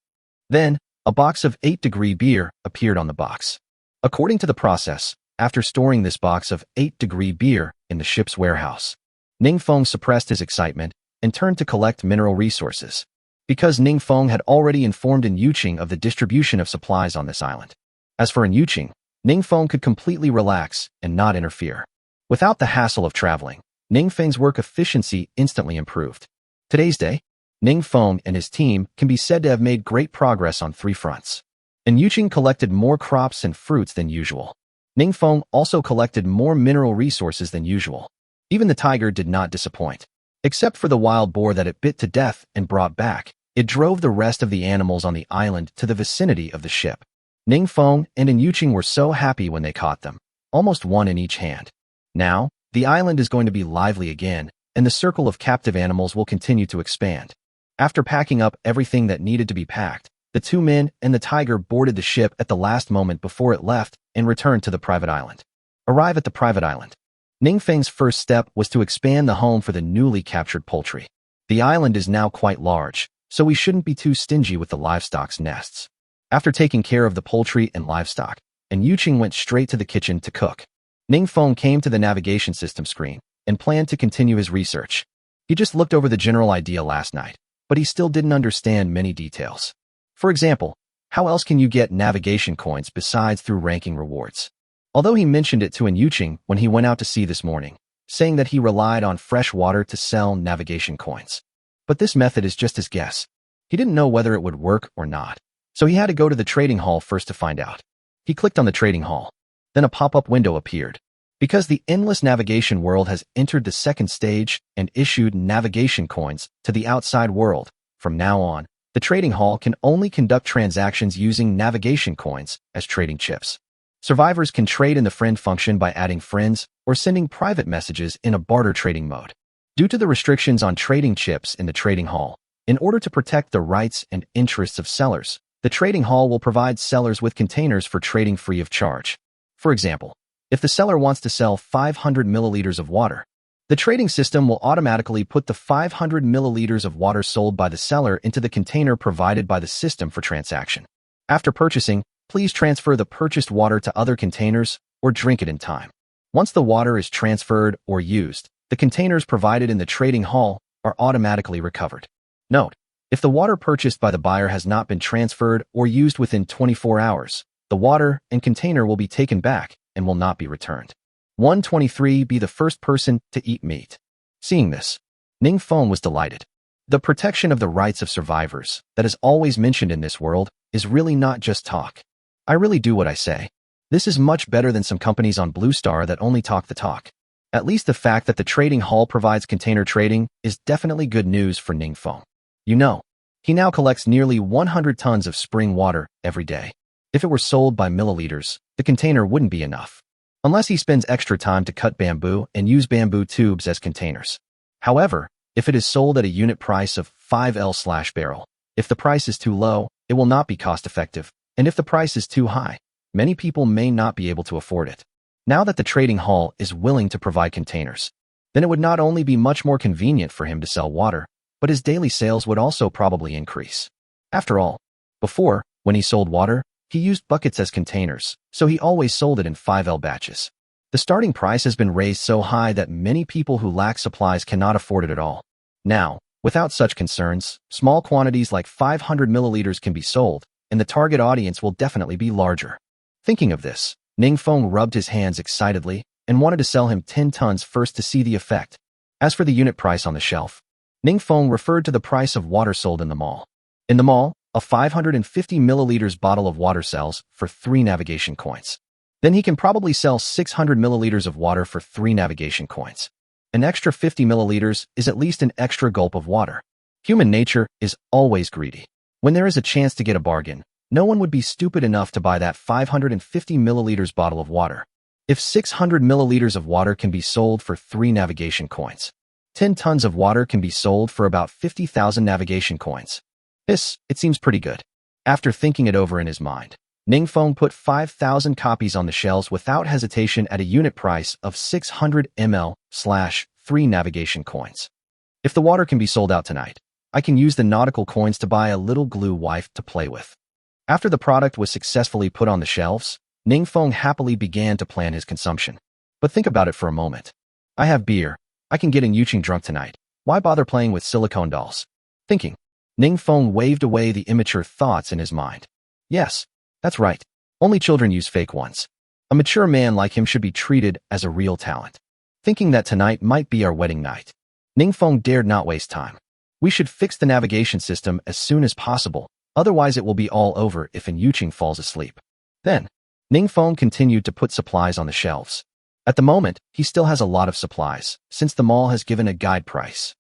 Then, a box of 8-degree beer appeared on the box. According to the process, after storing this box of 8-degree beer in the ship's warehouse, Ningfeng suppressed his excitement and turned to collect mineral resources. Because Ningfeng had already informed Yin Yuqing of the distribution of supplies on this island. As for Yin Yuqing, Ningfeng could completely relax and not interfere. Without the hassle of traveling, Ningfeng's work efficiency instantly improved. Today's day, Ningfeng and his team can be said to have made great progress on 3 fronts. Yin Yuqing collected more crops and fruits than usual. Ningfeng also collected more mineral resources than usual. Even the tiger did not disappoint. Except for the wild boar that it bit to death and brought back, it drove the rest of the animals on the island to the vicinity of the ship. Ningfeng and Yin Yuqing were so happy when they caught them, almost one in each hand. Now, the island is going to be lively again, and the circle of captive animals will continue to expand. After packing up everything that needed to be packed, the 2 men and the tiger boarded the ship at the last moment before it left and returned to the private island. Arrive at the private island. Ningfeng's first step was to expand the home for the newly captured poultry. The island is now quite large, so we shouldn't be too stingy with the livestock's nests. After taking care of the poultry and livestock, Yin Yuqing went straight to the kitchen to cook. Ningfeng came to the navigation system screen and planned to continue his research. He just looked over the general idea last night, but he still didn't understand many details. For example, how else can you get navigation coins besides through ranking rewards? Although he mentioned it to Yin Yuqing when he went out to sea this morning, saying that he relied on fresh water to sell navigation coins. But this method is just his guess. He didn't know whether it would work or not, so he had to go to the trading hall first to find out. He clicked on the trading hall. Then a pop-up window appeared. Because the endless navigation world has entered the 2nd stage and issued navigation coins to the outside world, from now on, the trading hall can only conduct transactions using navigation coins as trading chips. Survivors can trade in the friend function by adding friends or sending private messages in a barter trading mode. Due to the restrictions on trading chips in the trading hall, in order to protect the rights and interests of sellers, the trading hall will provide sellers with containers for trading free of charge. For example, if the seller wants to sell 500 milliliters of water, the trading system will automatically put the 500 milliliters of water sold by the seller into the container provided by the system for transaction. After purchasing, please transfer the purchased water to other containers or drink it in time. Once the water is transferred or used, the containers provided in the trading hall are automatically recovered. Note, if the water purchased by the buyer has not been transferred or used within 24 hours, the water and container will be taken back and will not be returned. 123. Be the first person to eat meat. Seeing this, Ningfeng was delighted. The protection of the rights of survivors that is always mentioned in this world is really not just talk. I really do what I say. This is much better than some companies on Blue Star that only talk the talk. At least the fact that the trading hall provides container trading is definitely good news for Ningfeng. You know, he now collects nearly 100 tons of spring water every day. If it were sold by milliliters, the container wouldn't be enough. Unless he spends extra time to cut bamboo and use bamboo tubes as containers. However, if it is sold at a unit price of 5L/barrel, if the price is too low, it will not be cost-effective, and if the price is too high, many people may not be able to afford it. Now that the trading hall is willing to provide containers, then it would not only be much more convenient for him to sell water, but his daily sales would also probably increase. After all, before, when he sold water, he used buckets as containers, so he always sold it in 5L batches. The starting price has been raised so high that many people who lack supplies cannot afford it at all. Now, without such concerns, small quantities like 500 milliliters can be sold, and the target audience will definitely be larger. Thinking of this, Ningfeng rubbed his hands excitedly and wanted to sell him 10 tons first to see the effect. As for the unit price on the shelf, Ningfeng referred to the price of water sold in the mall. In the mall, a 550 milliliters bottle of water sells for 3 navigation coins. Then he can probably sell 600 milliliters of water for 3 navigation coins. An extra 50 milliliters is at least an extra gulp of water. Human nature is always greedy. When there is a chance to get a bargain, no one would be stupid enough to buy that 550 milliliters bottle of water. If 600 milliliters of water can be sold for 3 navigation coins, 10 tons of water can be sold for about 50,000 navigation coins. It seems pretty good. After thinking it over in his mind, Ningfeng put 5,000 copies on the shelves without hesitation at a unit price of 600 ml/3 navigation coins. If the water can be sold out tonight, I can use the nautical coins to buy a little glue wife to play with. After the product was successfully put on the shelves, Ningfeng happily began to plan his consumption. But think about it for a moment. I have beer. I can get Yin Yuqing drunk tonight. Why bother playing with silicone dolls? Thinking, Ning Feng waved away the immature thoughts in his mind. Yes, that's right. Only children use fake ones. A mature man like him should be treated as a real talent. Thinking that tonight might be our wedding night, Ning Feng dared not waste time. We should fix the navigation system as soon as possible, otherwise it will be all over if Yuqing falls asleep. Then, Ning Feng continued to put supplies on the shelves. At the moment, he still has a lot of supplies, since the mall has given a guide price.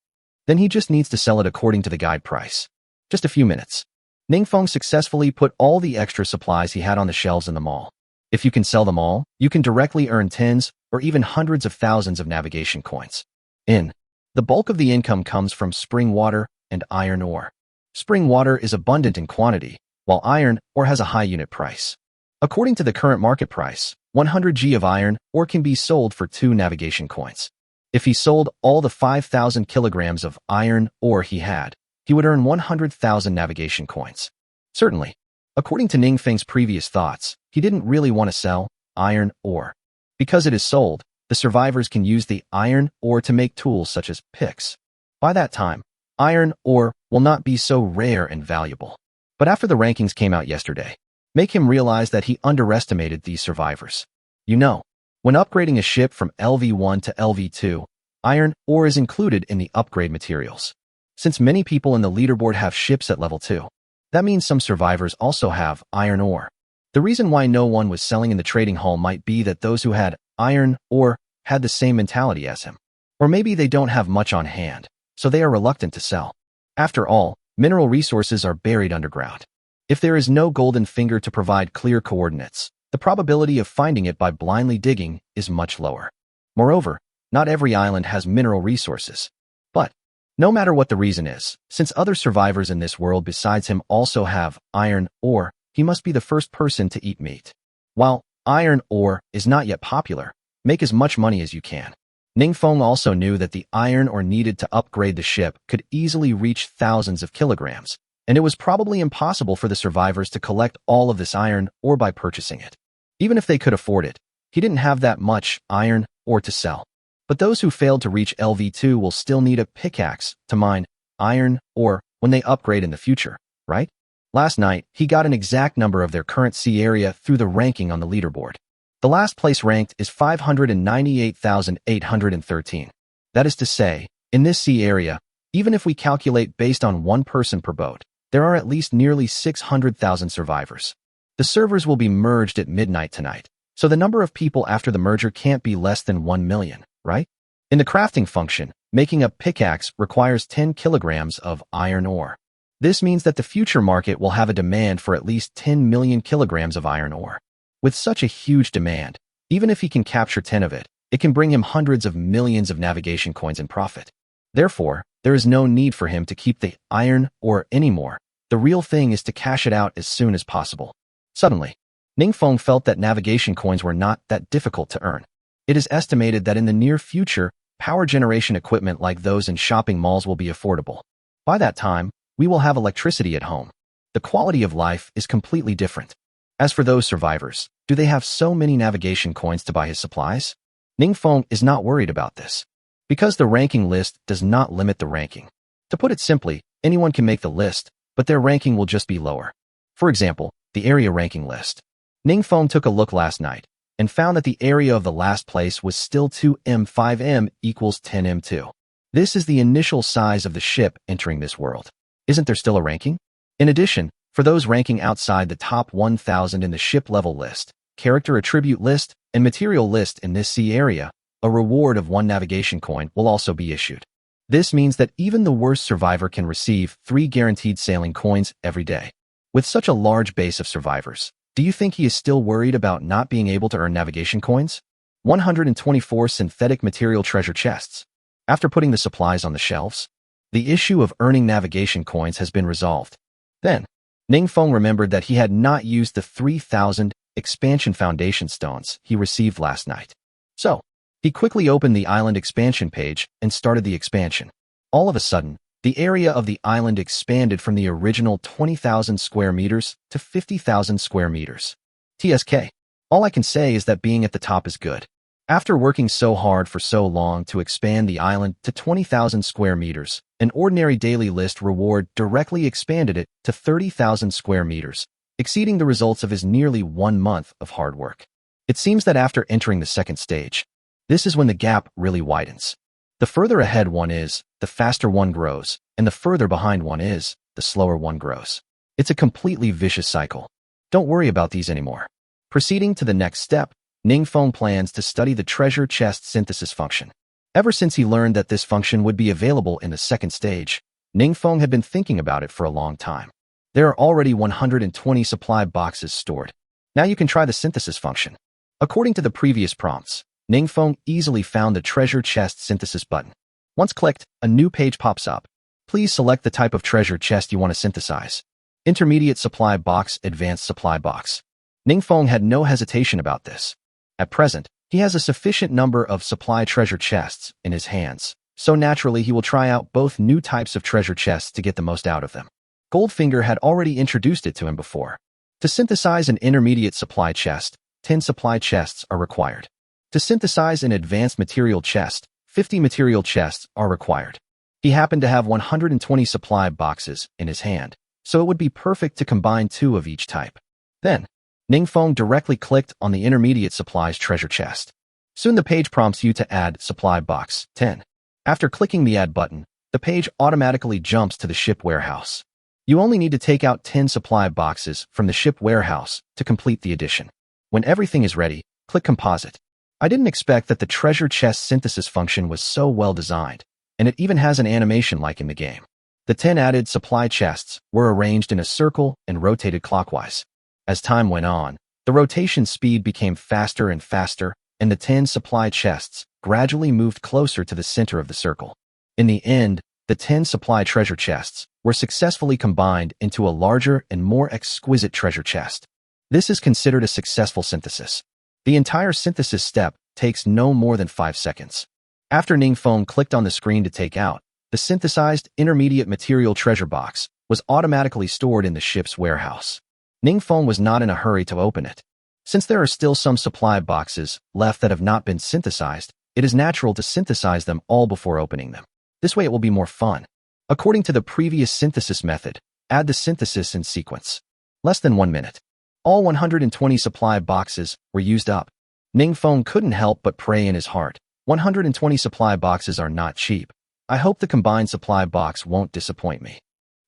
Then he just needs to sell it according to the guide price. Just a few minutes. Ning Feng successfully put all the extra supplies he had on the shelves in the mall. If you can sell them all, you can directly earn tens or even hundreds of thousands of navigation coins. The bulk of the income comes from spring water and iron ore. Spring water is abundant in quantity, while iron ore has a high unit price. According to the current market price, 100 G of iron ore can be sold for 2 navigation coins. If he sold all the 5,000 kilograms of iron ore he had, he would earn 100,000 navigation coins. Certainly, according to Ning Feng's previous thoughts, he didn't really want to sell iron ore. Because it is sold, the survivors can use the iron ore to make tools such as picks. By that time, iron ore will not be so rare and valuable. But after the rankings came out yesterday, make him realize that he underestimated these survivors. You know, when upgrading a ship from Lv.1 to Lv.2, iron ore is included in the upgrade materials. Since many people in the leaderboard have ships at level 2, that means some survivors also have iron ore. The reason why no one was selling in the trading hall might be that those who had iron ore had the same mentality as him. Or maybe they don't have much on hand, so they are reluctant to sell. After all, mineral resources are buried underground. If there is no golden finger to provide clear coordinates, the probability of finding it by blindly digging is much lower. Moreover, not every island has mineral resources. But, no matter what the reason is, since other survivors in this world besides him also have iron ore, he must be the first person to eat meat. While iron ore is not yet popular, make as much money as you can. Ning Feng also knew that the iron ore needed to upgrade the ship could easily reach thousands of kilograms, and it was probably impossible for the survivors to collect all of this iron ore by purchasing it. Even if they could afford it, he didn't have that much iron ore to sell. But those who failed to reach Lv.2 will still need a pickaxe to mine iron ore when they upgrade in the future, right? Last night, he got an exact number of their current sea area through the ranking on the leaderboard. The last place ranked is 598,813. That is to say, in this sea area, even if we calculate based on one person per boat, there are at least nearly 600,000 survivors. The servers will be merged at midnight tonight, so the number of people after the merger can't be less than 1 million, right? In the crafting function, making a pickaxe requires 10 kilograms of iron ore. This means that the future market will have a demand for at least 10 million kilograms of iron ore. With such a huge demand, even if he can capture 10 of it, it can bring him hundreds of millions of navigation coins in profit. Therefore, there is no need for him to keep the iron ore anymore. The real thing is to cash it out as soon as possible. Suddenly, Ning Feng felt that navigation coins were not that difficult to earn. It is estimated that in the near future, power generation equipment like those in shopping malls will be affordable. By that time, we will have electricity at home. The quality of life is completely different. As for those survivors, do they have so many navigation coins to buy his supplies? Ning Feng is not worried about this, because the ranking list does not limit the ranking. To put it simply, anyone can make the list, but their ranking will just be lower. For example, the area ranking list. Ning Feng took a look last night and found that the area of the last place was still 2M 5M equals 10M2. This is the initial size of the ship entering this world. Isn't there still a ranking? In addition, for those ranking outside the top 1,000 in the ship level list, character attribute list, and material list in this sea area, a reward of 1 navigation coin will also be issued. This means that even the worst survivor can receive 3 guaranteed sailing coins every day. With such a large base of survivors, do you think he is still worried about not being able to earn navigation coins? 124 synthetic material treasure chests. After putting the supplies on the shelves, the issue of earning navigation coins has been resolved. Then, Ning Feng remembered that he had not used the 3,000 expansion foundation stones he received last night. So, he quickly opened the island expansion page and started the expansion. All of a sudden, the area of the island expanded from the original 20,000 square meters to 50,000 square meters. TSK. All I can say is that being at the top is good. After working so hard for so long to expand the island to 20,000 square meters, an ordinary daily list reward directly expanded it to 30,000 square meters, exceeding the results of his nearly 1 month of hard work. It seems that after entering the second stage, this is when the gap really widens. The further ahead one is, the faster one grows, and the further behind one is, the slower one grows. It's a completely vicious cycle. Don't worry about these anymore. Proceeding to the next step, Ningfeng plans to study the treasure chest synthesis function. Ever since he learned that this function would be available in the second stage, Ningfeng had been thinking about it for a long time. There are already 120 supply boxes stored. Now you can try the synthesis function. According to the previous prompts, Ningfeng easily found the treasure chest synthesis button. Once clicked, a new page pops up. Please select the type of treasure chest you want to synthesize. Intermediate supply box, advanced supply box. Ningfeng had no hesitation about this. At present, he has a sufficient number of supply treasure chests in his hands, so naturally he will try out both new types of treasure chests to get the most out of them. Goldfinger had already introduced it to him before. To synthesize an intermediate supply chest, 10 supply chests are required. To synthesize an advanced material chest, 50 material chests are required. He happened to have 120 supply boxes in his hand, so it would be perfect to combine 2 of each type. Then, Ningfeng directly clicked on the intermediate supplies treasure chest. Soon the page prompts you to add supply box 10. After clicking the add button, the page automatically jumps to the ship warehouse. You only need to take out 10 supply boxes from the ship warehouse to complete the addition. When everything is ready, click composite. I didn't expect that the treasure chest synthesis function was so well designed, and it even has an animation like in the game. The 10 added supply chests were arranged in a circle and rotated clockwise. As time went on, the rotation speed became faster and faster, and the 10 supply chests gradually moved closer to the center of the circle. In the end, the 10 supply treasure chests were successfully combined into a larger and more exquisite treasure chest. This is considered a successful synthesis. The entire synthesis step takes no more than 5 seconds. After Ningfeng clicked on the screen to take out, the synthesized intermediate material treasure box was automatically stored in the ship's warehouse. Ningfeng was not in a hurry to open it. Since there are still some supply boxes left that have not been synthesized, it is natural to synthesize them all before opening them. This way it will be more fun. According to the previous synthesis method, add the synthesis in sequence. Less than 1 minute. All 120 supply boxes were used up. Ningfeng couldn't help but pray in his heart. 120 supply boxes are not cheap. I hope the combined supply box won't disappoint me.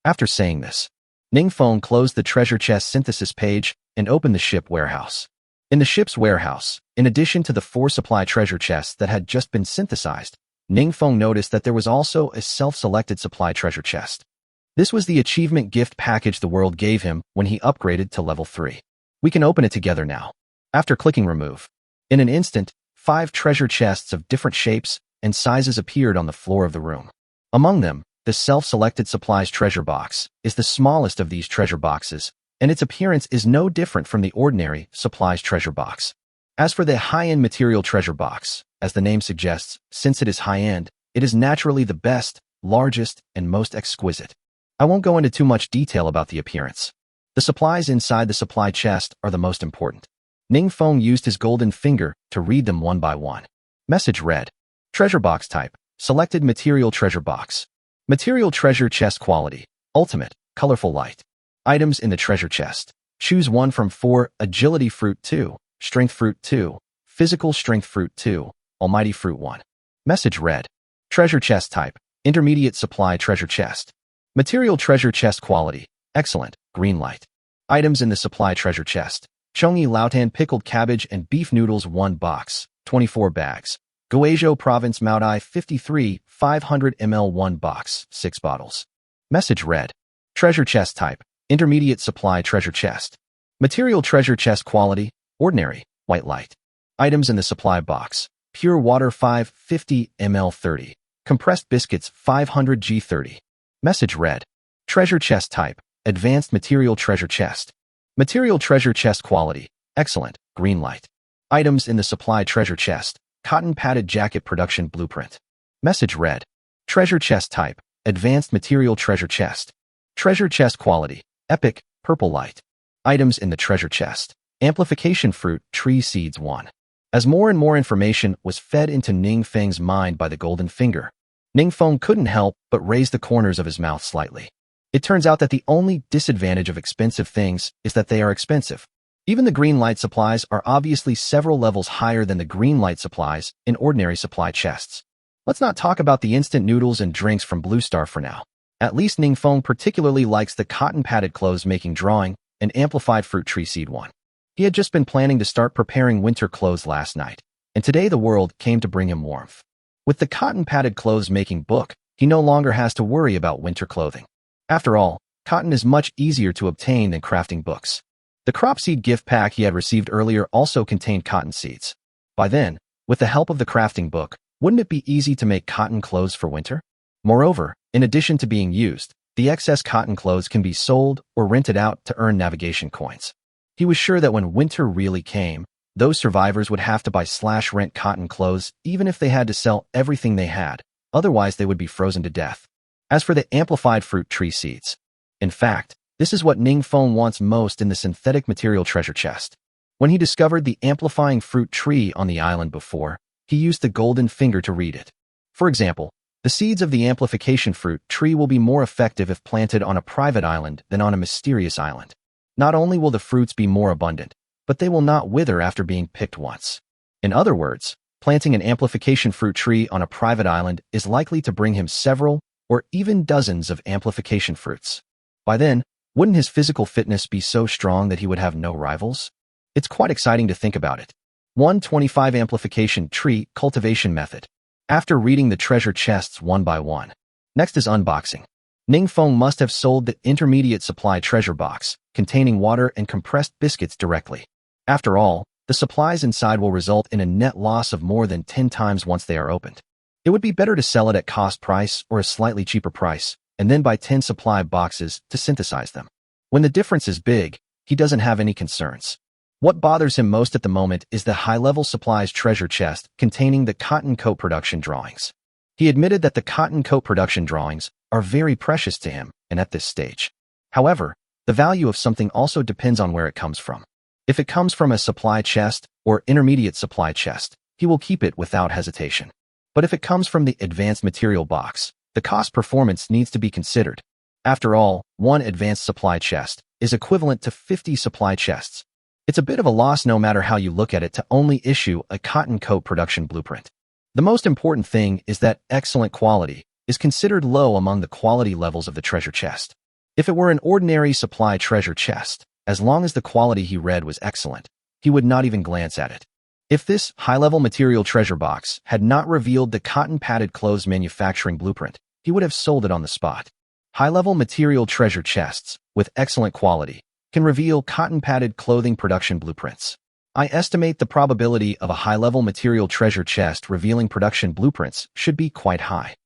After saying this, Ningfeng closed the treasure chest synthesis page and opened the ship warehouse. In the ship's warehouse, in addition to the 4 supply treasure chests that had just been synthesized, Ningfeng noticed that there was also a self-selected supply treasure chest. This was the achievement gift package the world gave him when he upgraded to level 3. We can open it together now. After clicking remove, in an instant, 5 treasure chests of different shapes and sizes appeared on the floor of the room. Among them, the self-selected supplies treasure box is the smallest of these treasure boxes, and its appearance is no different from the ordinary supplies treasure box. As for the high-end material treasure box, as the name suggests, since it is high-end, it is naturally the best, largest, and most exquisite. I won't go into too much detail about the appearance. The supplies inside the supply chest are the most important. Ningfeng used his golden finger to read them one by one. Message read. Treasure box type, selected material treasure box. Material treasure chest quality, ultimate, colorful light. Items in the treasure chest. Choose 1 from 4, agility fruit 2, strength fruit 2, physical strength fruit 2, almighty fruit 1. Message read. Treasure chest type, intermediate supply treasure chest. Material treasure chest quality, excellent, green light. Items in the supply treasure chest. Chongyi Lautan pickled cabbage and beef noodles 1 box, 24 bags. Guizhou Province Maodai 53, 500 ml 1 box, 6 bottles. Message read. Treasure chest type, intermediate supply treasure chest. Material treasure chest quality, ordinary, white light. Items in the supply box. Pure water 550 ml 30. Compressed biscuits 500 g 30. Message read. Treasure chest type, advanced material treasure chest. Material treasure chest quality, excellent, green light. Items in the supply treasure chest. Cotton padded jacket production blueprint. Message read. Treasure chest type, advanced material treasure chest. Treasure chest quality, epic, purple light. Items in the treasure chest. Amplification fruit, tree seeds 1. As more and more information was fed into Ning Feng's mind by the golden finger, Ning Feng couldn't help but raise the corners of his mouth slightly. It turns out that the only disadvantage of expensive things is that they are expensive. Even the green light supplies are obviously several levels higher than the green light supplies in ordinary supply chests. Let's not talk about the instant noodles and drinks from Blue Star for now. At least Ning Feng particularly likes the cotton-padded clothes-making drawing and amplified fruit tree seed one. He had just been planning to start preparing winter clothes last night, and today the world came to bring him warmth. With the cotton-padded clothes-making book, he no longer has to worry about winter clothing. After all, cotton is much easier to obtain than crafting books. The crop seed gift pack he had received earlier also contained cotton seeds. By then, with the help of the crafting book, wouldn't it be easy to make cotton clothes for winter? Moreover, in addition to being used, the excess cotton clothes can be sold or rented out to earn navigation coins. He was sure that when winter really came, those survivors would have to buy/rent cotton clothes even if they had to sell everything they had, otherwise they would be frozen to death. As for the amplified fruit tree seeds, in fact, this is what Ning Feng wants most in the synthetic material treasure chest. When he discovered the amplifying fruit tree on the island before, he used the golden finger to read it. For example, the seeds of the amplification fruit tree will be more effective if planted on a private island than on a mysterious island. Not only will the fruits be more abundant, but they will not wither after being picked once. In other words, planting an amplification fruit tree on a private island is likely to bring him several or even dozens of amplification fruits. By then, wouldn't his physical fitness be so strong that he would have no rivals? It's quite exciting to think about it. 125 Amplification Tree Cultivation Method. After reading the treasure chests one by one. Next is unboxing. Ning Feng must have sold the intermediate supply treasure box, containing water and compressed biscuits directly. After all, the supplies inside will result in a net loss of more than 10 times once they are opened. It would be better to sell it at cost price or a slightly cheaper price, and then buy 10 supply boxes to synthesize them. When the difference is big, he doesn't have any concerns. What bothers him most at the moment is the high-level supplies treasure chest containing the cotton coat production drawings. He admitted that the cotton coat production drawings are very precious to him, and at this stage. However, the value of something also depends on where it comes from. If it comes from a supply chest or intermediate supply chest, he will keep it without hesitation. But if it comes from the advanced material box, the cost performance needs to be considered. After all, one advanced supply chest is equivalent to 50 supply chests. It's a bit of a loss no matter how you look at it to only issue a cotton coat production blueprint. The most important thing is that excellent quality is considered low among the quality levels of the treasure chest. If it were an ordinary supply treasure chest, as long as the quality he read was excellent, he would not even glance at it. If this high-level material treasure box had not revealed the cotton-padded clothes manufacturing blueprint, he would have sold it on the spot. High-level material treasure chests, with excellent quality, can reveal cotton-padded clothing production blueprints. I estimate the probability of a high-level material treasure chest revealing production blueprints should be quite high.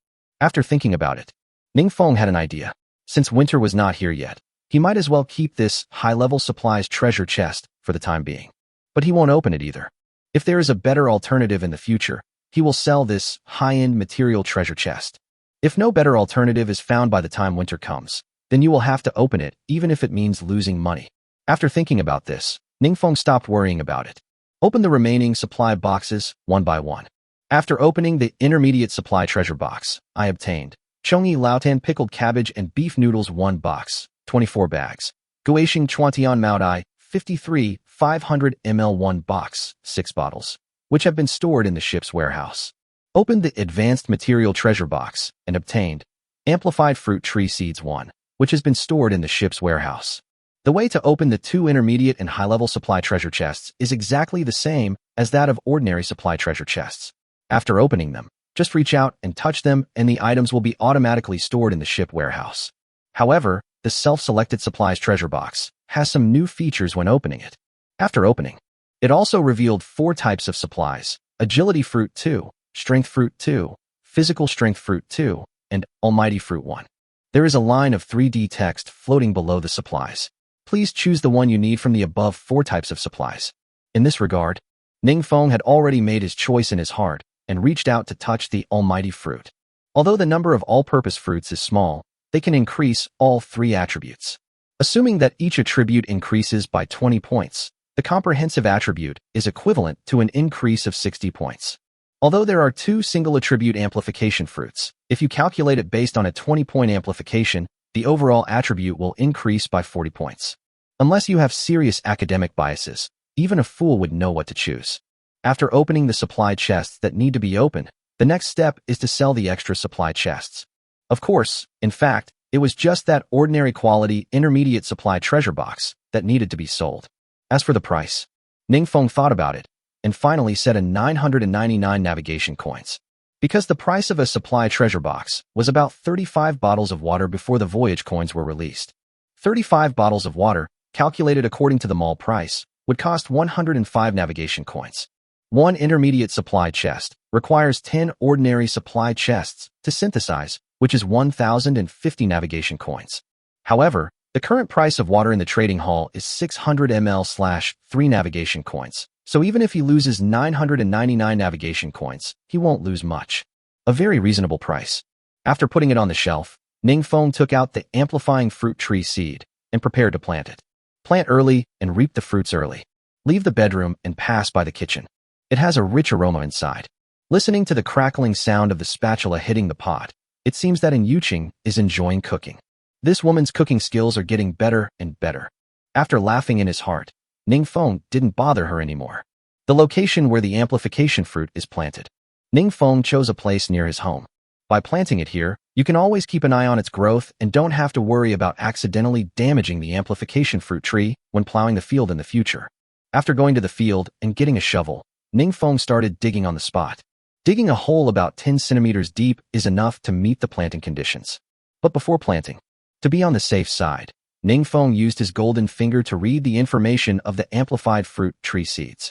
After thinking about it, Ning Feng had an idea. Since winter was not here yet, he might as well keep this high-level supplies treasure chest for the time being. But he won't open it either. If there is a better alternative in the future, he will sell this high-end material treasure chest. If no better alternative is found by the time winter comes, then you will have to open it even if it means losing money. After thinking about this, Ning Feng stopped worrying about it. Open the remaining supply boxes one by one. After opening the intermediate supply treasure box, I obtained Chongyi Laotan pickled cabbage and beef noodles 1 box, 24 bags. Guisheng Chuantian Maodai 53 500 ml 1 box, 6 bottles, which have been stored in the ship's warehouse. Opened the advanced material treasure box and obtained amplified fruit tree seeds 1, which has been stored in the ship's warehouse. The way to open the 2 intermediate and high-level supply treasure chests is exactly the same as that of ordinary supply treasure chests. After opening them, just reach out and touch them and the items will be automatically stored in the ship warehouse. However, the self-selected supplies treasure box has some new features when opening it. After opening, it also revealed 4 types of supplies: Agility Fruit 2, Strength Fruit 2, Physical Strength Fruit 2, and Almighty Fruit 1. There is a line of 3D text floating below the supplies. Please choose the one you need from the above 4 types of supplies. In this regard, Ning Feng had already made his choice in his heart and reached out to touch the Almighty Fruit. Although the number of all-purpose fruits is small, they can increase all 3 attributes. Assuming that each attribute increases by 20 points, The comprehensive attribute is equivalent to an increase of 60 points. Although there are two single attribute amplification fruits, if you calculate it based on a 20-point amplification, the overall attribute will increase by 40 points. Unless you have serious academic biases, even a fool would know what to choose. After opening the supply chests that need to be opened, the next step is to sell the extra supply chests. Of course, in fact, it was just that ordinary quality intermediate supply treasure box that needed to be sold. As for the price, Ningfeng thought about it and finally set a 999 navigation coins. Because the price of a supply treasure box was about 35 bottles of water before the voyage coins were released. 35 bottles of water, calculated according to the mall price, would cost 105 navigation coins. One intermediate supply chest requires 10 ordinary supply chests to synthesize, which is 1,050 navigation coins. However, the current price of water in the trading hall is 600 ml/3 navigation coins, so even if he loses 999 navigation coins, he won't lose much. A very reasonable price. After putting it on the shelf, Ningfeng took out the amplifying fruit tree seed and prepared to plant it. Plant early and reap the fruits early. Leave the bedroom and pass by the kitchen. It has a rich aroma inside. Listening to the crackling sound of the spatula hitting the pot, it seems that Yuqing is enjoying cooking. This woman's cooking skills are getting better and better. After laughing in his heart, Ningfeng didn't bother her anymore. The location where the amplification fruit is planted. Ningfeng chose a place near his home. By planting it here, you can always keep an eye on its growth and don't have to worry about accidentally damaging the amplification fruit tree when plowing the field in the future. After going to the field and getting a shovel, Ningfeng started digging on the spot. Digging a hole about 10 centimeters deep is enough to meet the planting conditions. But before planting, to be on the safe side, Ningfeng used his golden finger to read the information of the amplified fruit tree seeds.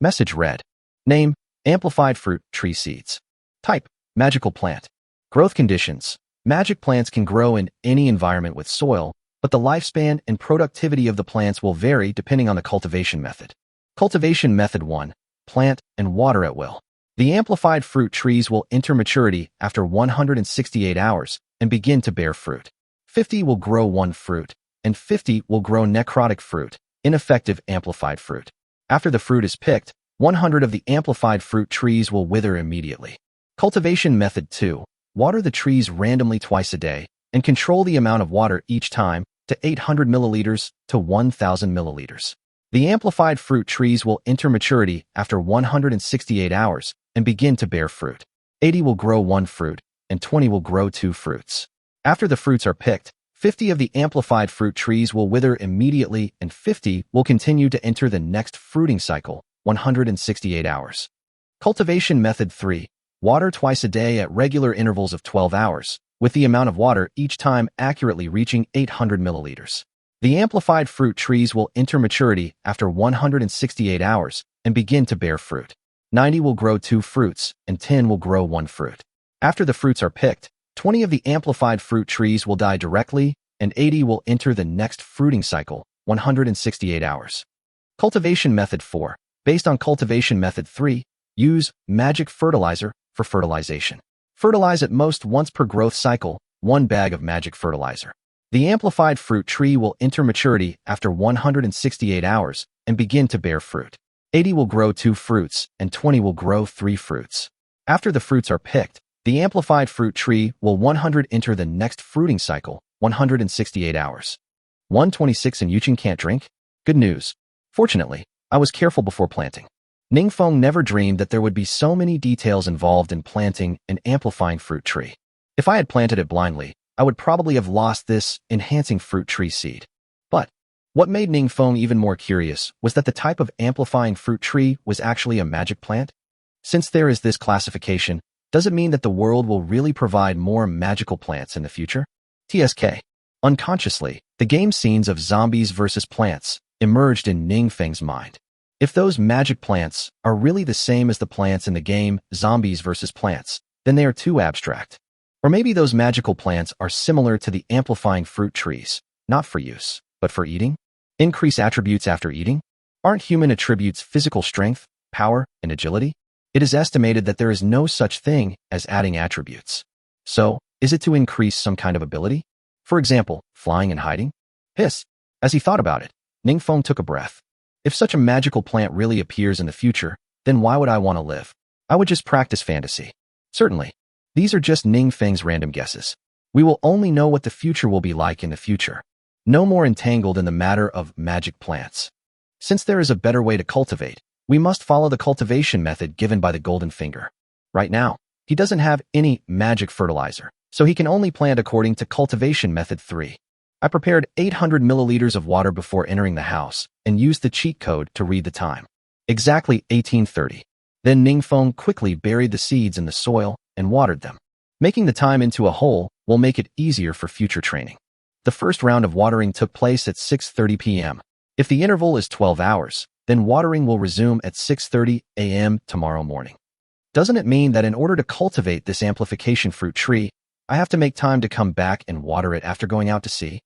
Message read: Name, amplified fruit tree seeds. Type, magical plant. Growth conditions: magic plants can grow in any environment with soil, but the lifespan and productivity of the plants will vary depending on the cultivation method. Cultivation method 1: plant and water at will. The amplified fruit trees will enter maturity after 168 hours and begin to bear fruit. 50 will grow one fruit, and 50 will grow necrotic fruit, ineffective amplified fruit. After the fruit is picked, 100 of the amplified fruit trees will wither immediately. Cultivation method 2: water the trees randomly twice a day and control the amount of water each time to 800 milliliters to 1,000 milliliters. The amplified fruit trees will enter maturity after 168 hours and begin to bear fruit. 80 will grow one fruit, and 20 will grow two fruits. After the fruits are picked, 50 of the amplified fruit trees will wither immediately and 50 will continue to enter the next fruiting cycle, 168 hours. Cultivation method 3: water twice a day at regular intervals of 12 hours, with the amount of water each time accurately reaching 800 milliliters. The amplified fruit trees will enter maturity after 168 hours and begin to bear fruit. 90 will grow two fruits, and 10 will grow one fruit. After the fruits are picked, 20 of the amplified fruit trees will die directly, and 80 will enter the next fruiting cycle, 168 hours. Cultivation method 4: based on cultivation method 3, use magic fertilizer for fertilization. Fertilize at most once per growth cycle, 1 bag of magic fertilizer. The amplified fruit tree will enter maturity after 168 hours and begin to bear fruit. 80 will grow two fruits, and 20 will grow three fruits. After the fruits are picked, the amplified fruit tree will 100 enter the next fruiting cycle, 168 hours. 126 and Yuqing can't drink? Good news. Fortunately, I was careful before planting. Ningfeng never dreamed that there would be so many details involved in planting an amplifying fruit tree. If I had planted it blindly, I would probably have lost this enhancing fruit tree seed. But what made Ningfeng even more curious was that the type of amplifying fruit tree was actually a magic plant. Since there is this classification, does it mean that the world will really provide more magical plants in the future? TSK. Unconsciously, the game scenes of zombies versus plants emerged in Ningfeng's mind. If those magic plants are really the same as the plants in the game Zombies vs. Plants, then they are too abstract. Or maybe those magical plants are similar to the amplifying fruit trees, not for use, but for eating? Increase attributes after eating? Aren't human attributes physical strength, power, and agility? It is estimated that there is no such thing as adding attributes. So, is it to increase some kind of ability? For example, flying and hiding? Hiss. As he thought about it, Ningfeng took a breath. If such a magical plant really appears in the future, then why would I want to live? I would just practice fantasy. Certainly. These are just Ning Feng's random guesses. We will only know what the future will be like in the future. No more entangled in the matter of magic plants. Since there is a better way to cultivate, we must follow the cultivation method given by the golden finger. Right now, he doesn't have any magic fertilizer, so he can only plant according to cultivation method 3. I prepared 800 milliliters of water before entering the house and used the cheat code to read the time. Exactly 18:30. Then Ningfeng quickly buried the seeds in the soil and watered them. Making the time into a hole will make it easier for future training. The first round of watering took place at 6:30 p.m. If the interval is 12 hours, then watering will resume at 6:30 a.m. tomorrow morning. Doesn't it mean that in order to cultivate this amplification fruit tree, I have to make time to come back and water it after going out to sea?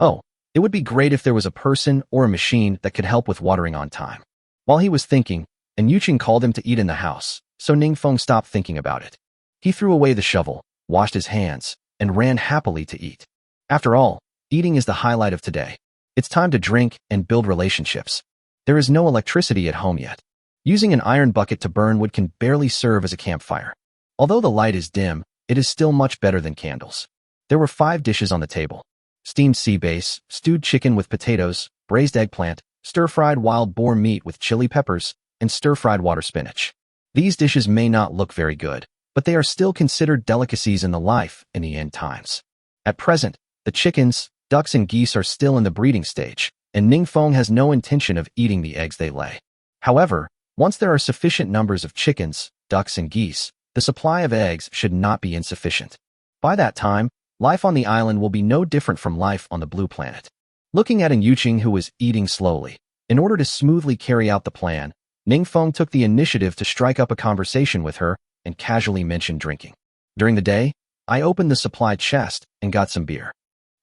Oh, it would be great if there was a person or a machine that could help with watering on time. While he was thinking, and Yuqing called him to eat in the house, so Ningfeng stopped thinking about it. He threw away the shovel, washed his hands, and ran happily to eat. After all, eating is the highlight of today. It's time to drink and build relationships. There is no electricity at home yet. Using an iron bucket to burn wood can barely serve as a campfire. Although the light is dim, it is still much better than candles. There were 5 dishes on the table. Steamed sea bass, stewed chicken with potatoes, braised eggplant, stir-fried wild boar meat with chili peppers, and stir-fried water spinach. These dishes may not look very good, but they are still considered delicacies in the end times. At present, the chickens, ducks, and geese are still in the breeding stage, and Ningfeng has no intention of eating the eggs they lay. However, once there are sufficient numbers of chickens, ducks, and geese, the supply of eggs should not be insufficient. By that time, life on the island will be no different from life on the blue planet. Looking at Yuqing, who was eating slowly, in order to smoothly carry out the plan, Ningfeng took the initiative to strike up a conversation with her and casually mentioned drinking. During the day, I opened the supply chest and got some beer.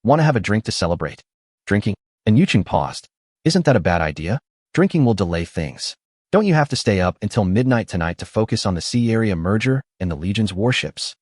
Want to have a drink to celebrate? Drinking? And Yuqing paused. Isn't that a bad idea? Drinking will delay things. Don't you have to stay up until midnight tonight to focus on the sea area merger and the Legion's warships?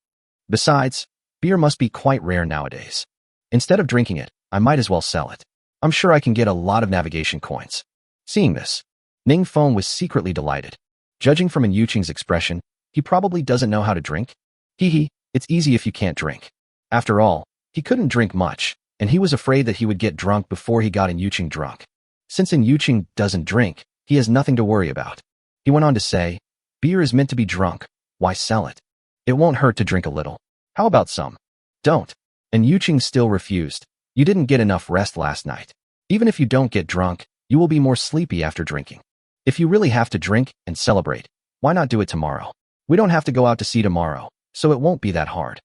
Besides, beer must be quite rare nowadays. Instead of drinking it, I might as well sell it. I'm sure I can get a lot of navigation coins. Seeing this, Ningfeng was secretly delighted. Judging from Yuqing's expression, he probably doesn't know how to drink. It's easy if you can't drink. After all, he couldn't drink much, and he was afraid that he would get drunk before he got Yuqing drunk. Since Yuqing doesn't drink, he has nothing to worry about. He went on to say, beer is meant to be drunk, why sell it? It won't hurt to drink a little. How about some? Don't. And Yuqing still refused. You didn't get enough rest last night. Even if you don't get drunk, you will be more sleepy after drinking. If you really have to drink and celebrate, why not do it tomorrow? We don't have to go out to sea tomorrow, so it won't be that hard.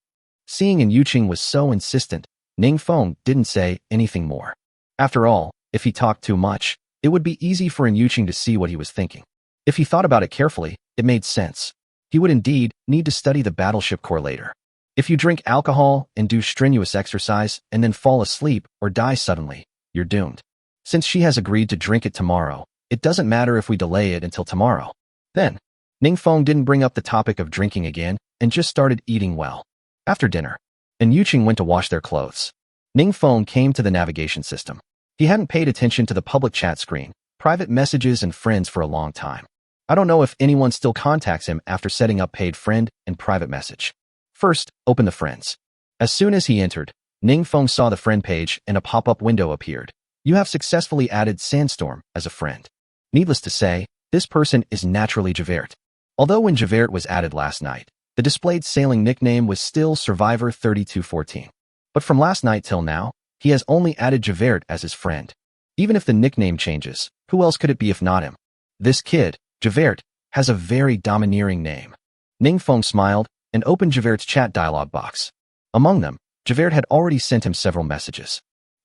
Seeing Yuqing was so insistent, Ningfeng didn't say anything more. After all, if he talked too much, it would be easy for Yuqing to see what he was thinking. If he thought about it carefully, it made sense. He would indeed need to study the battleship core later. If you drink alcohol and do strenuous exercise and then fall asleep or die suddenly, you're doomed. Since she has agreed to drink it tomorrow, it doesn't matter if we delay it until tomorrow. Then, Ningfeng didn't bring up the topic of drinking again and just started eating well. After dinner, Yuqing went to wash their clothes. Ningfeng came to the navigation system. He hadn't paid attention to the public chat screen, private messages, and friends for a long time. I don't know if anyone still contacts him after setting up paid friend and private message. First, open the friends. As soon as he entered, Ningfeng saw the friend page and a pop-up window appeared. You have successfully added Sandstorm as a friend. Needless to say, this person is naturally Javert. Although when Javert was added last night, the displayed sailing nickname was still Survivor 3214. But from last night till now, he has only added Javert as his friend. Even if the nickname changes, who else could it be if not him? This kid, Javert, has a very domineering name. Ningfeng smiled and opened Javert's chat dialog box. Among them, Javert had already sent him several messages.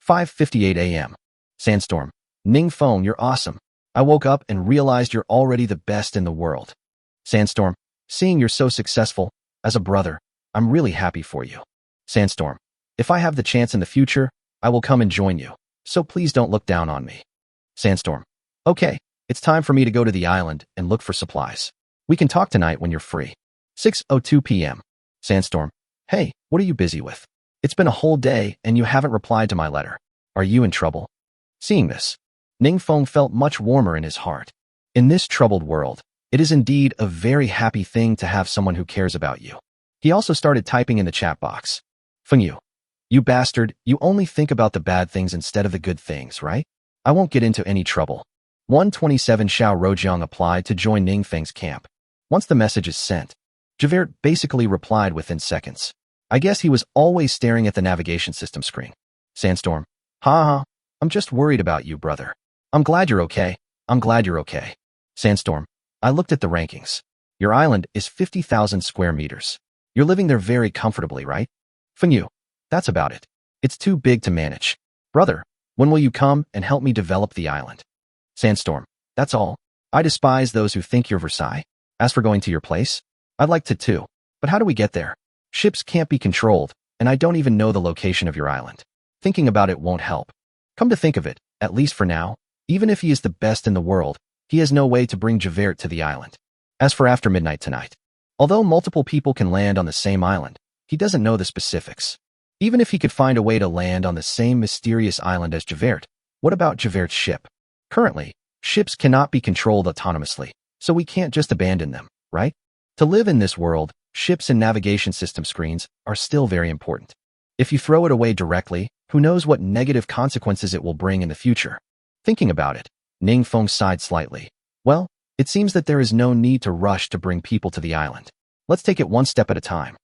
5:58 a.m. Sandstorm. Ningfeng, you're awesome. I woke up and realized you're already the best in the world. Sandstorm. Seeing you're so successful, as a brother, I'm really happy for you. Sandstorm. If I have the chance in the future, I will come and join you, so please don't look down on me. Sandstorm. Okay, it's time for me to go to the island and look for supplies. We can talk tonight when you're free. 6:02 p.m. Sandstorm. Hey, what are you busy with? It's been a whole day and you haven't replied to my letter. Are you in trouble? Seeing this, Ningfeng felt much warmer in his heart. In this troubled world, it is indeed a very happy thing to have someone who cares about you. He also started typing in the chat box. Fengyu, you bastard, you only think about the bad things instead of the good things, right? I won't get into any trouble. 127 Xiao Rojiang applied to join Ningfeng's camp. Once the message is sent, Javert basically replied within seconds. I guess he was always staring at the navigation system screen. Sandstorm. Ha. I'm just worried about you, brother. I'm glad you're okay. I'm glad you're okay. Sandstorm. I looked at the rankings. Your island is 50,000 square meters. You're living there very comfortably, right? Fengyu. That's about it. It's too big to manage. Brother, when will you come and help me develop the island? Sandstorm. That's all. I despise those who think you're Versailles. As for going to your place, I'd like to too. But how do we get there? Ships can't be controlled, and I don't even know the location of your island. Thinking about it won't help. Come to think of it, at least for now, even if he is the best in the world, he has no way to bring Javert to the island. As for after midnight tonight, although multiple people can land on the same island, he doesn't know the specifics. Even if he could find a way to land on the same mysterious island as Javert, what about Javert's ship? Currently, ships cannot be controlled autonomously, so we can't just abandon them, right? To live in this world, ships and navigation system screens are still very important. If you throw it away directly, who knows what negative consequences it will bring in the future? Thinking about it, Ningfeng sighed slightly. Well, it seems that there is no need to rush to bring people to the island. Let's take it one step at a time.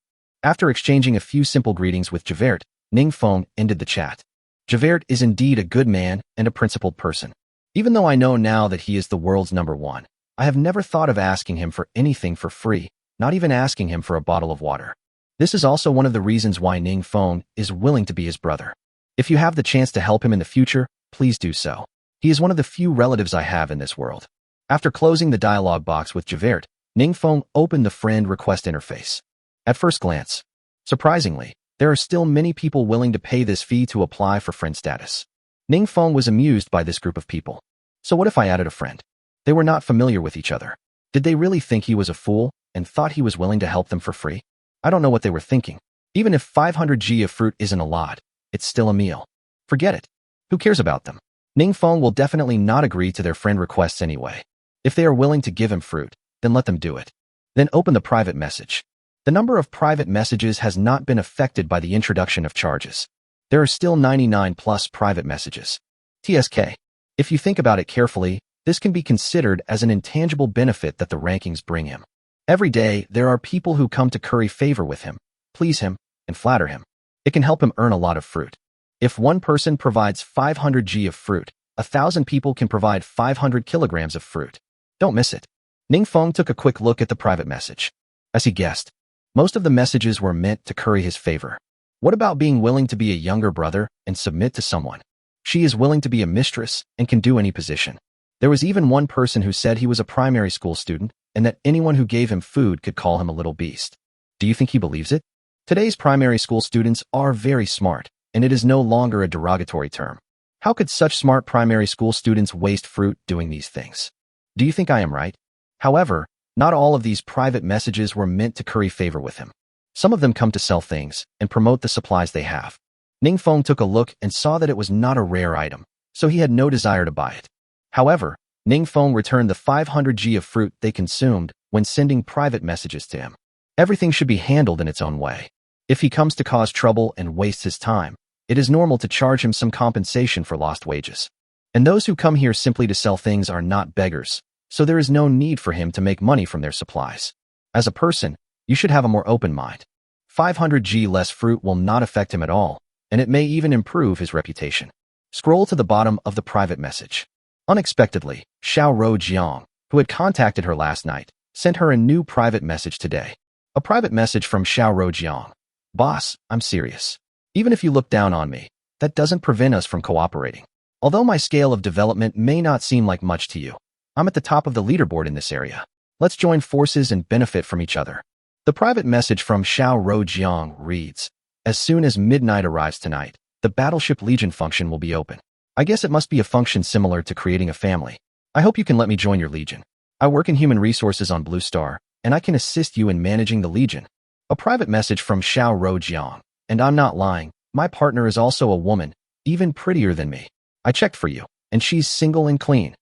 After exchanging a few simple greetings with Javert, Ningfeng ended the chat. Javert is indeed a good man and a principled person. Even though I know now that he is the world's #1, I have never thought of asking him for anything for free, not even asking him for a bottle of water. This is also one of the reasons why Ningfeng is willing to be his brother. If you have the chance to help him in the future, please do so. He is one of the few relatives I have in this world. After closing the dialog box with Javert, Ningfeng opened the friend request interface. At first glance, surprisingly, there are still many people willing to pay this fee to apply for friend status. Ningfeng was amused by this group of people. So what if I added a friend? They were not familiar with each other. Did they really think he was a fool and thought he was willing to help them for free? I don't know what they were thinking. Even if 500 g of fruit isn't a lot, it's still a meal. Forget it. Who cares about them? Ningfeng will definitely not agree to their friend requests anyway. If they are willing to give him fruit, then let them do it. Then open the private message. The number of private messages has not been affected by the introduction of charges. There are still 99 plus private messages. TSK. If you think about it carefully, this can be considered as an intangible benefit that the rankings bring him. Every day, there are people who come to curry favor with him, please him, and flatter him. It can help him earn a lot of fruit. If one person provides 500 g of fruit, 1,000 people can provide 500 kilograms of fruit. Don't miss it. Ningfeng took a quick look at the private message. As he guessed, most of the messages were meant to curry his favor. What about being willing to be a younger brother and submit to someone? She is willing to be a mistress and can do any position. There was even one person who said he was a primary school student and that anyone who gave him food could call him a little beast. Do you think he believes it? Today's primary school students are very smart, and it is no longer a derogatory term. How could such smart primary school students waste fruit doing these things? Do you think I am right? However, not all of these private messages were meant to curry favor with him. Some of them come to sell things and promote the supplies they have. Ningfeng took a look and saw that it was not a rare item, so he had no desire to buy it. However, Ningfeng returned the 500 g of fruit they consumed when sending private messages to him. Everything should be handled in its own way. If he comes to cause trouble and wastes his time, it is normal to charge him some compensation for lost wages. And those who come here simply to sell things are not beggars, so there is no need for him to make money from their supplies. As a person, you should have a more open mind. 500 g less fruit will not affect him at all, and it may even improve his reputation. Scroll to the bottom of the private message. Unexpectedly, Xiao Rojiang, who had contacted her last night, sent her a new private message today. A private message from Xiao Rojiang. Boss, I'm serious. Even if you look down on me, that doesn't prevent us from cooperating. Although my scale of development may not seem like much to you, I'm at the top of the leaderboard in this area. Let's join forces and benefit from each other. The private message from Xiao Rojiang reads, as soon as midnight arrives tonight, the Battleship Legion function will be open. I guess it must be a function similar to creating a family. I hope you can let me join your Legion. I work in human resources on Blue Star, and I can assist you in managing the Legion. A private message from Xiao Rojiang, and I'm not lying, my partner is also a woman, even prettier than me. I checked for you. and she's single and clean.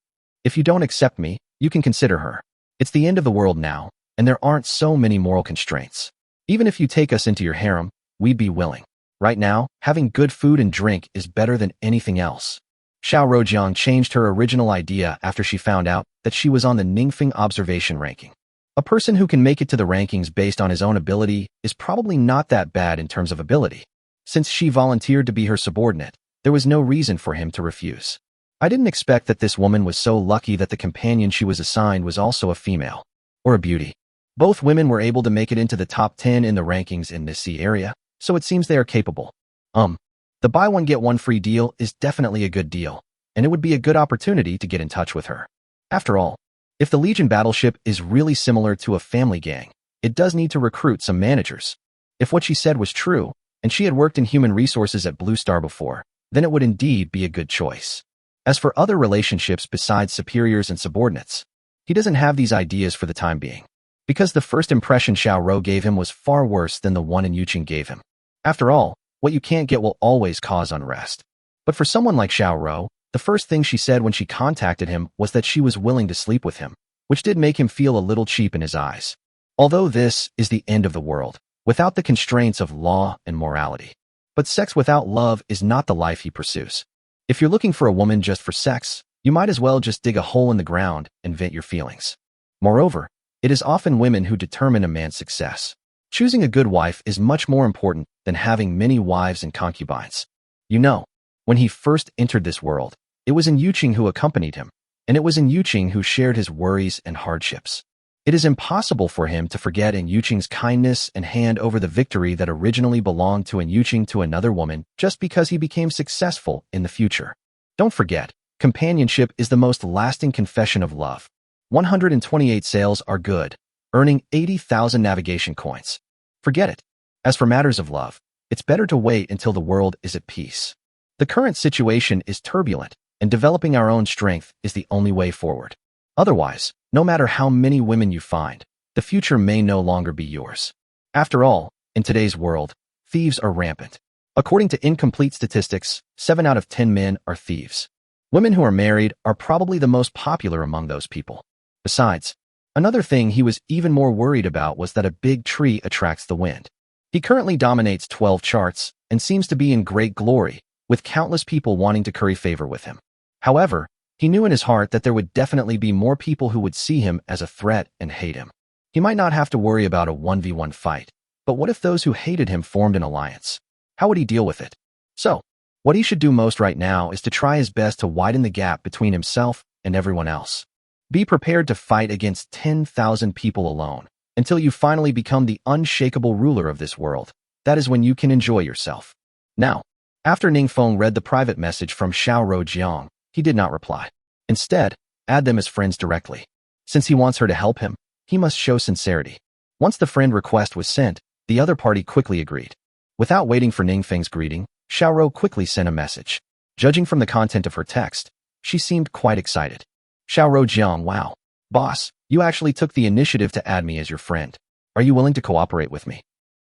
If you don't accept me, you can consider her. It's the end of the world now, and there aren't so many moral constraints. Even if you take us into your harem, we'd be willing. Right now, having good food and drink is better than anything else. Xiao Rojiang changed her original idea after she found out that she was on the Ningfeng observation ranking. A person who can make it to the rankings based on his own ability is probably not that bad in terms of ability. Since she volunteered to be her subordinate, there was no reason for him to refuse. I didn't expect that this woman was so lucky that the companion she was assigned was also a female, or a beauty. Both women were able to make it into the top 10 in the rankings in this sea area, so it seems they are capable. The buy one get one free deal is definitely a good deal, and it would be a good opportunity to get in touch with her. After all, if the Legion battleship is really similar to a family gang, it does need to recruit some managers. If what she said was true, and she had worked in human resources at Blue Star before, then it would indeed be a good choice. As for other relationships besides superiors and subordinates, he doesn't have these ideas for the time being, because the first impression Xiao Ro gave him was far worse than the one in Yuqing gave him. After all, what you can't get will always cause unrest. But for someone like Xiao Ro, the first thing she said when she contacted him was that she was willing to sleep with him, which did make him feel a little cheap in his eyes. Although this is the end of the world, without the constraints of law and morality. But sex without love is not the life he pursues. If you're looking for a woman just for sex, you might as well just dig a hole in the ground and vent your feelings. Moreover, it is often women who determine a man's success. Choosing a good wife is much more important than having many wives and concubines. You know, when he first entered this world, it was in Yuqing who accompanied him, and it was in Yuqing who shared his worries and hardships. It is impossible for him to forget in Yuqing's kindness and hand over the victory that originally belonged to in Yuqing to another woman just because he became successful in the future. Don't forget, companionship is the most lasting confession of love. 128 sales are good, earning 80,000 navigation coins. Forget it. As for matters of love, it's better to wait until the world is at peace. The current situation is turbulent, and developing our own strength is the only way forward. Otherwise, no matter how many women you find, the future may no longer be yours. After all, in today's world, thieves are rampant. According to incomplete statistics, 7 out of 10 men are thieves. Women who are married are probably the most popular among those people. Besides, another thing he was even more worried about was that a big tree attracts the wind. He currently dominates 12 charts and seems to be in great glory, with countless people wanting to curry favor with him. However, he knew in his heart that there would definitely be more people who would see him as a threat and hate him. He might not have to worry about a 1v1 fight, but what if those who hated him formed an alliance? How would he deal with it? So, what he should do most right now is to try his best to widen the gap between himself and everyone else. Be prepared to fight against 10,000 people alone, until you finally become the unshakable ruler of this world. That is when you can enjoy yourself. Now, after Ningfeng read the private message from Xiao Rojiang, he did not reply. Instead, add them as friends directly. Since he wants her to help him, he must show sincerity. Once the friend request was sent, the other party quickly agreed. Without waiting for Ningfeng's greeting, Xiaoro quickly sent a message. Judging from the content of her text, she seemed quite excited. Xiaoro Jiang, wow. Boss, you actually took the initiative to add me as your friend. Are you willing to cooperate with me?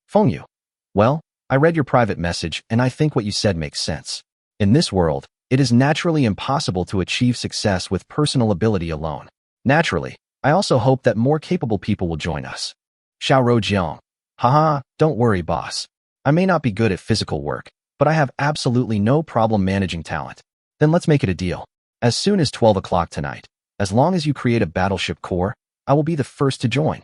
Feng Yu. Well, I read your private message and I think what you said makes sense. In this world, it is naturally impossible to achieve success with personal ability alone. Naturally, I also hope that more capable people will join us. Xiaoro Jiang. Haha, don't worry, boss. I may not be good at physical work, but I have absolutely no problem managing talent. Then let's make it a deal. As soon as 12 o'clock tonight, as long as you create a battleship core, I will be the first to join.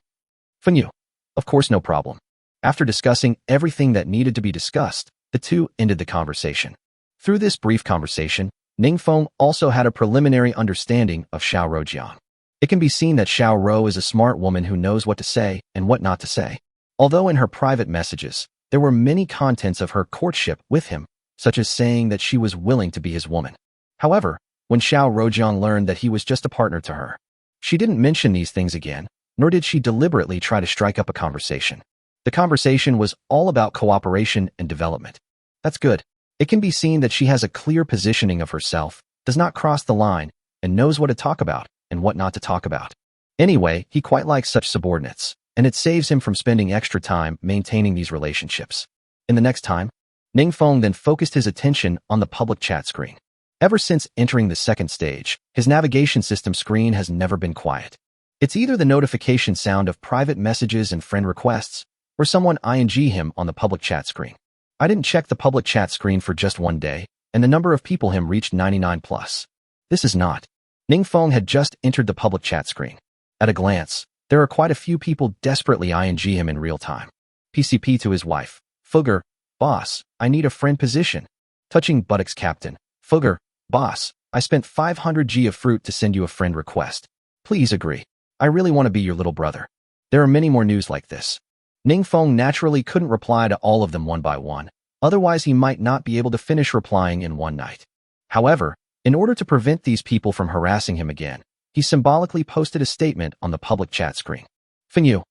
Feng Yu. Of course, no problem. After discussing everything that needed to be discussed, the two ended the conversation. Through this brief conversation, Ningfeng also had a preliminary understanding of Xiao Rojiang. It can be seen that Xiao Ro is a smart woman who knows what to say and what not to say. Although in her private messages, there were many contents of her courtship with him, such as saying that she was willing to be his woman. However, when Xiao Rojiang learned that he was just a partner to her, she didn't mention these things again, nor did she deliberately try to strike up a conversation. The conversation was all about cooperation and development. That's good. It can be seen that she has a clear positioning of herself, does not cross the line, and knows what to talk about and what not to talk about. Anyway, he quite likes such subordinates, and it saves him from spending extra time maintaining these relationships. In the next time, Ningfeng then focused his attention on the public chat screen. Ever since entering the second stage, his navigation system screen has never been quiet. It's either the notification sound of private messages and friend requests, or someone ING him on the public chat screen. I didn't check the public chat screen for just one day, and the number of people him reached 99 plus. This is not. Ningfeng had just entered the public chat screen. At a glance, there are quite a few people desperately ING him in real time. PCP to his wife. Fugger, boss, I need a friend position. Touching buttocks captain. Fugger, boss, I spent 500 G of fruit to send you a friend request. Please agree. I really want to be your little brother. There are many more news like this. Ningfeng naturally couldn't reply to all of them one by one, otherwise he might not be able to finish replying in one night. However, in order to prevent these people from harassing him again, he symbolically posted a statement on the public chat screen. Fengyu,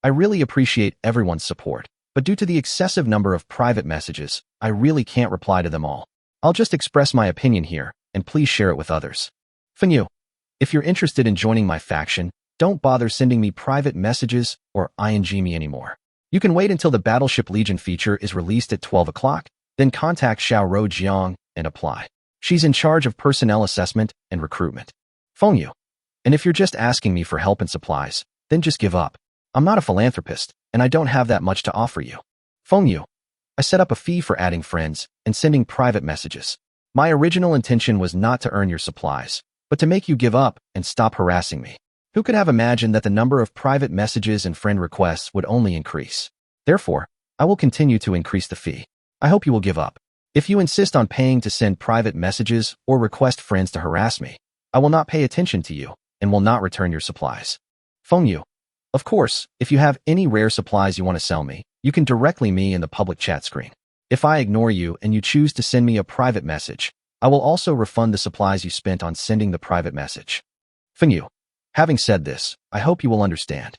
I really appreciate everyone's support, but due to the excessive number of private messages, I really can't reply to them all. I'll just express my opinion here, and please share it with others. Fengyu, if you're interested in joining my faction, don't bother sending me private messages or ING me anymore. You can wait until the Battleship Legion feature is released at 12 o'clock, then contact Xiao Ro Jiang and apply. She's in charge of personnel assessment and recruitment. Fengyu. And if you're just asking me for help and supplies, then just give up. I'm not a philanthropist, and I don't have that much to offer you. Fengyu. I set up a fee for adding friends and sending private messages. My original intention was not to earn your supplies, but to make you give up and stop harassing me. Who could have imagined that the number of private messages and friend requests would only increase? Therefore, I will continue to increase the fee. I hope you will give up. If you insist on paying to send private messages or request friends to harass me, I will not pay attention to you and will not return your supplies. Fengyu. Of course, if you have any rare supplies you want to sell me, you can directly me in the public chat screen. If I ignore you and you choose to send me a private message, I will also refund the supplies you spent on sending the private message. Fengyu. Having said this, I hope you will understand.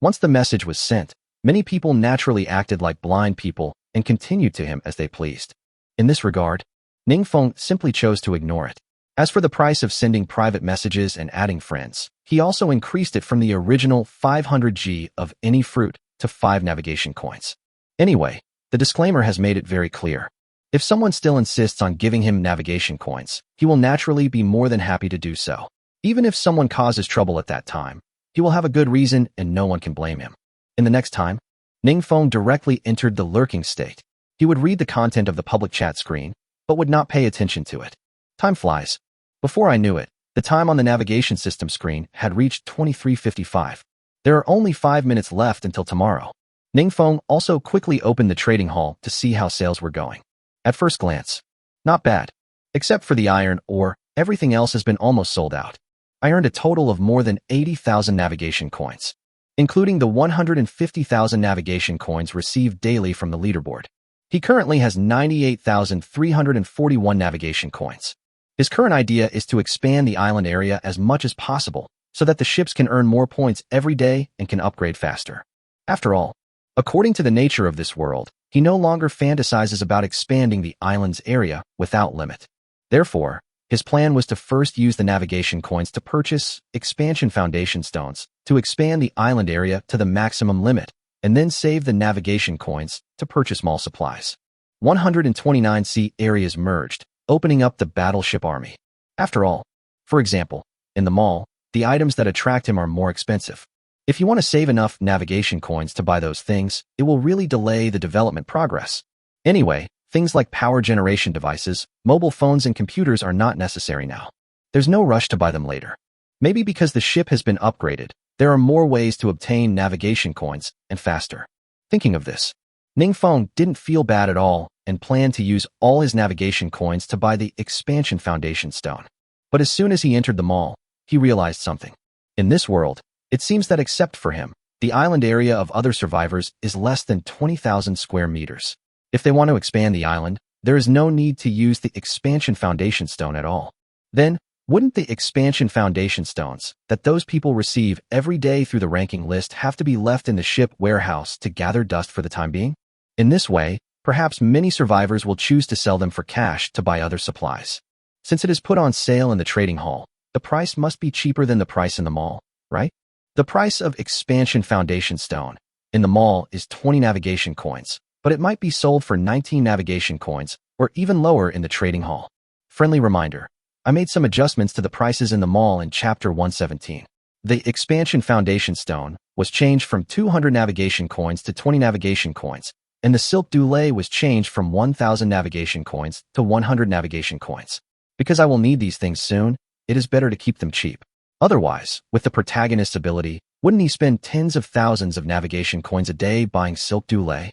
Once the message was sent, many people naturally acted like blind people and continued to him as they pleased. In this regard, Ningfeng simply chose to ignore it. As for the price of sending private messages and adding friends, he also increased it from the original 500 G of any fruit to 5 navigation coins. Anyway, the disclaimer has made it very clear. If someone still insists on giving him navigation coins, he will naturally be more than happy to do so. Even if someone causes trouble at that time, he will have a good reason and no one can blame him. In the next time, Ningfeng directly entered the lurking state. He would read the content of the public chat screen, but would not pay attention to it. Time flies. Before I knew it, the time on the navigation system screen had reached 23:55. There are only 5 minutes left until tomorrow. Ningfeng also quickly opened the trading hall to see how sales were going. At first glance, not bad. Except for the iron ore, everything else has been almost sold out. I earned a total of more than 80,000 navigation coins, including the 150,000 navigation coins received daily from the leaderboard. He currently has 98,341 navigation coins. His current idea is to expand the island area as much as possible so that the ships can earn more points every day and can upgrade faster. After all, according to the nature of this world, he no longer fantasizes about expanding the island's area without limit. Therefore, his plan was to first use the navigation coins to purchase expansion foundation stones to expand the island area to the maximum limit, and then save the navigation coins to purchase mall supplies. 129 sea areas merged, opening up the battleship army. After all, for example, in the mall, the items that attract him are more expensive. If you want to save enough navigation coins to buy those things, it will really delay the development progress. Anyway, things like power generation devices, mobile phones and computers are not necessary now. There's no rush to buy them later. Maybe because the ship has been upgraded, there are more ways to obtain navigation coins and faster. Thinking of this, Ningfeng didn't feel bad at all and planned to use all his navigation coins to buy the expansion foundation stone. But as soon as he entered the mall, he realized something. In this world, it seems that except for him, the island area of other survivors is less than 20,000 square meters. If they want to expand the island, there is no need to use the expansion foundation stone at all. Then, wouldn't the expansion foundation stones that those people receive every day through the ranking list have to be left in the ship warehouse to gather dust for the time being? In this way, perhaps many survivors will choose to sell them for cash to buy other supplies. Since it is put on sale in the trading hall, the price must be cheaper than the price in the mall, right? The price of expansion foundation stone in the mall is 20 navigation coins, but it might be sold for 19 navigation coins or even lower in the trading hall. Friendly reminder. I made some adjustments to the prices in the mall in Chapter 117. The expansion foundation stone was changed from 200 navigation coins to 20 navigation coins, and the silk doulet was changed from 1,000 navigation coins to 100 navigation coins. Because I will need these things soon, it is better to keep them cheap. Otherwise, with the protagonist's ability, wouldn't he spend tens of thousands of navigation coins a day buying silk doulet?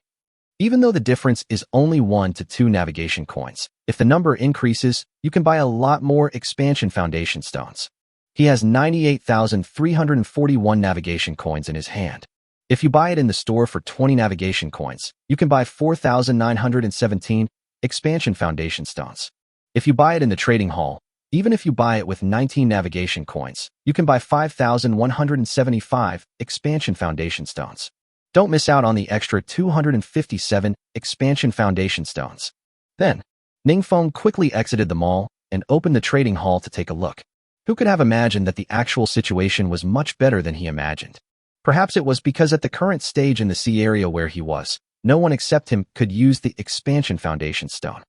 Even though the difference is only 1 to 2 navigation coins, if the number increases, you can buy a lot more expansion foundation stones. He has 98,341 navigation coins in his hand. If you buy it in the store for 20 navigation coins, you can buy 4,917 expansion foundation stones. If you buy it in the trading hall, even if you buy it with 19 navigation coins, you can buy 5,175 expansion foundation stones. Don't miss out on the extra 257 expansion foundation stones. Then, Ningfeng quickly exited the mall and opened the trading hall to take a look. Who could have imagined that the actual situation was much better than he imagined? Perhaps it was because at the current stage in the sea area where he was, no one except him could use the expansion foundation stone.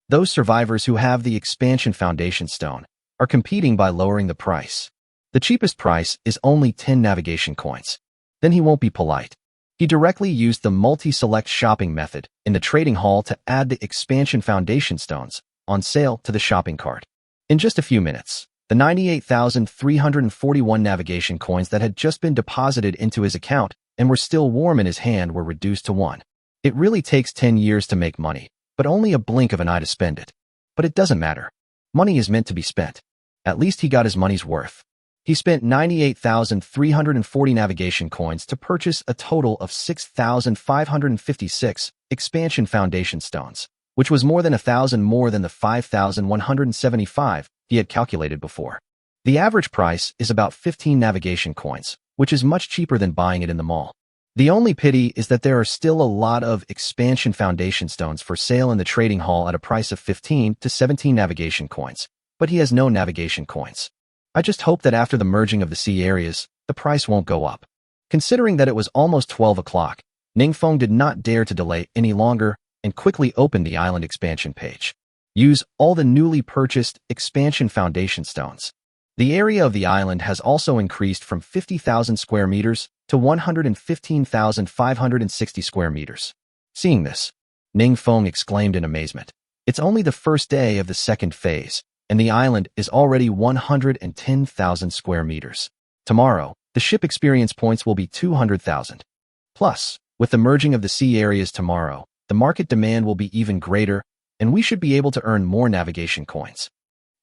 Those survivors who have the expansion foundation stone are competing by lowering the price. The cheapest price is only 10 navigation coins. Then he won't be polite. He directly used the multi-select shopping method in the trading hall to add the expansion foundation stones on sale to the shopping cart. In just a few minutes, the 98,341 navigation coins that had just been deposited into his account and were still warm in his hand were reduced to 1. It really takes 10 years to make money, but only a blink of an eye to spend it. But it doesn't matter. Money is meant to be spent. At least he got his money's worth. He spent 98,340 navigation coins to purchase a total of 6,556 expansion foundation stones, which was more than 1,000 more than the 5,175 he had calculated before. The average price is about 15 navigation coins, which is much cheaper than buying it in the mall. The only pity is that there are still a lot of expansion foundation stones for sale in the trading hall at a price of 15 to 17 navigation coins, but he has no navigation coins. I just hope that after the merging of the sea areas, the price won't go up. Considering that it was almost 12 o'clock, Ningfeng did not dare to delay any longer and quickly opened the island expansion page. Use all the newly purchased expansion foundation stones. The area of the island has also increased from 50,000 square meters to 115,560 square meters. Seeing this, Ningfeng exclaimed in amazement. It's only the first day of the second phase, and the island is already 110,000 square meters. Tomorrow, the ship experience points will be 200,000. Plus, with the merging of the sea areas tomorrow, the market demand will be even greater, and we should be able to earn more navigation coins.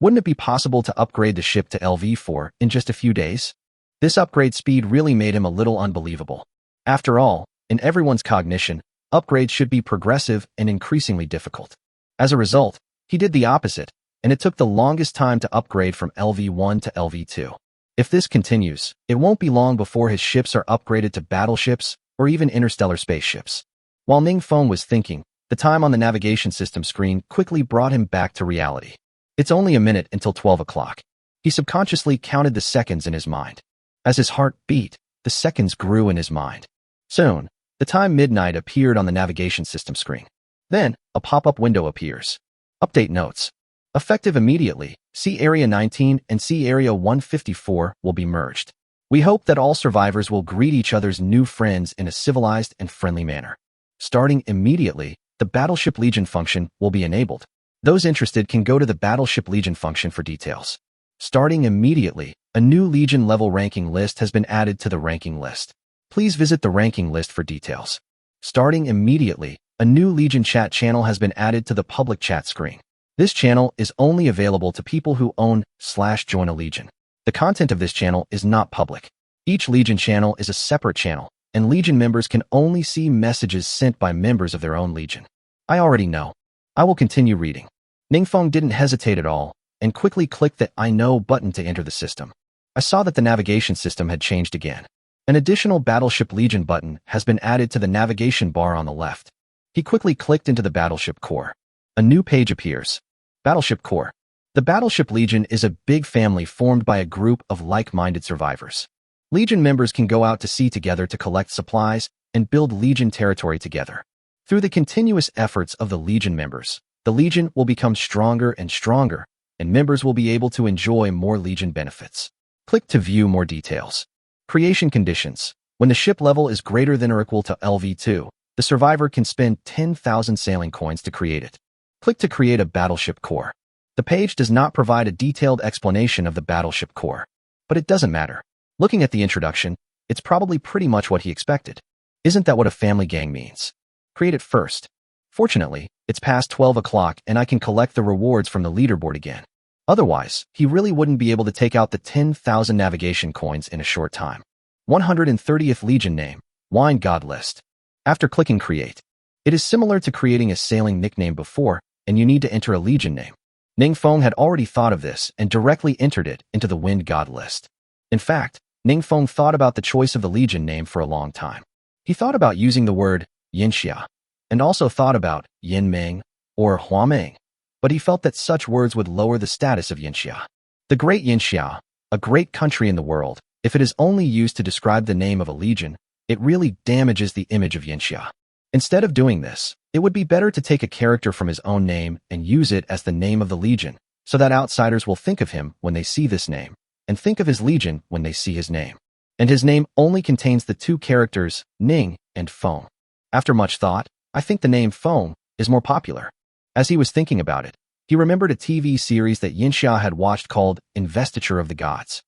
Wouldn't it be possible to upgrade the ship to Lv.4 in just a few days? This upgrade speed really made him a little unbelievable. After all, in everyone's cognition, upgrades should be progressive and increasingly difficult. As a result, he did the opposite, and it took the longest time to upgrade from Lv.1 to Lv.2. If this continues, it won't be long before his ships are upgraded to battleships or even interstellar spaceships. While Ningfeng was thinking, the time on the navigation system screen quickly brought him back to reality. It's only a minute until 12 o'clock. He subconsciously counted the seconds in his mind. As his heart beat, the seconds grew in his mind. Soon, the time midnight appeared on the navigation system screen. Then, a pop-up window appears. Update notes. Effective immediately, Sea Area 19 and Sea Area 154 will be merged. We hope that all survivors will greet each other's new friends in a civilized and friendly manner. Starting immediately, the Battleship Legion function will be enabled. Those interested can go to the Battleship Legion function for details. Starting immediately, a new Legion level ranking list has been added to the ranking list. Please visit the ranking list for details. Starting immediately, a new Legion chat channel has been added to the public chat screen. This channel is only available to people who own/join a Legion. The content of this channel is not public. Each Legion channel is a separate channel, and Legion members can only see messages sent by members of their own Legion. I already know. I will continue reading. Ningfeng didn't hesitate at all, and quickly clicked the I know button to enter the system. I saw that the navigation system had changed again. An additional Battleship Legion button has been added to the navigation bar on the left. He quickly clicked into the Battleship Core. A new page appears. Battleship Core. The Battleship Legion is a big family formed by a group of like-minded survivors. Legion members can go out to sea together to collect supplies and build Legion territory together. Through the continuous efforts of the Legion members, the Legion will become stronger and stronger, and members will be able to enjoy more Legion benefits. Click to view more details. Creation conditions. When the ship level is greater than or equal to Lv.2, the survivor can spend 10,000 sailing coins to create it. Click to create a battleship core. The page does not provide a detailed explanation of the battleship core, but it doesn't matter. Looking at the introduction, it's probably pretty much what he expected. Isn't that what a family gang means? Create it first. Fortunately, it's past 12 o'clock and I can collect the rewards from the leaderboard again. Otherwise, he really wouldn't be able to take out the 10,000 navigation coins in a short time. 130th Legion name, Wine God List. After clicking Create, it is similar to creating a sailing nickname before, and you need to enter a Legion name. Ningfeng had already thought of this and directly entered it into the Wind God list. In fact, Ningfeng thought about the choice of the Legion name for a long time. He thought about using the word Yinxia, and also thought about Yinmeng or Huameng, but he felt that such words would lower the status of Yinxia. The Great Yinxia, a great country in the world, if it is only used to describe the name of a legion, it really damages the image of Yinxia. Instead of doing this, it would be better to take a character from his own name and use it as the name of the legion, so that outsiders will think of him when they see this name, and think of his legion when they see his name. And his name only contains the two characters, Ning and Feng. After much thought, I think the name Feng is more popular. As he was thinking about it, he remembered a TV series that Yinxia had watched called Investiture of the Gods.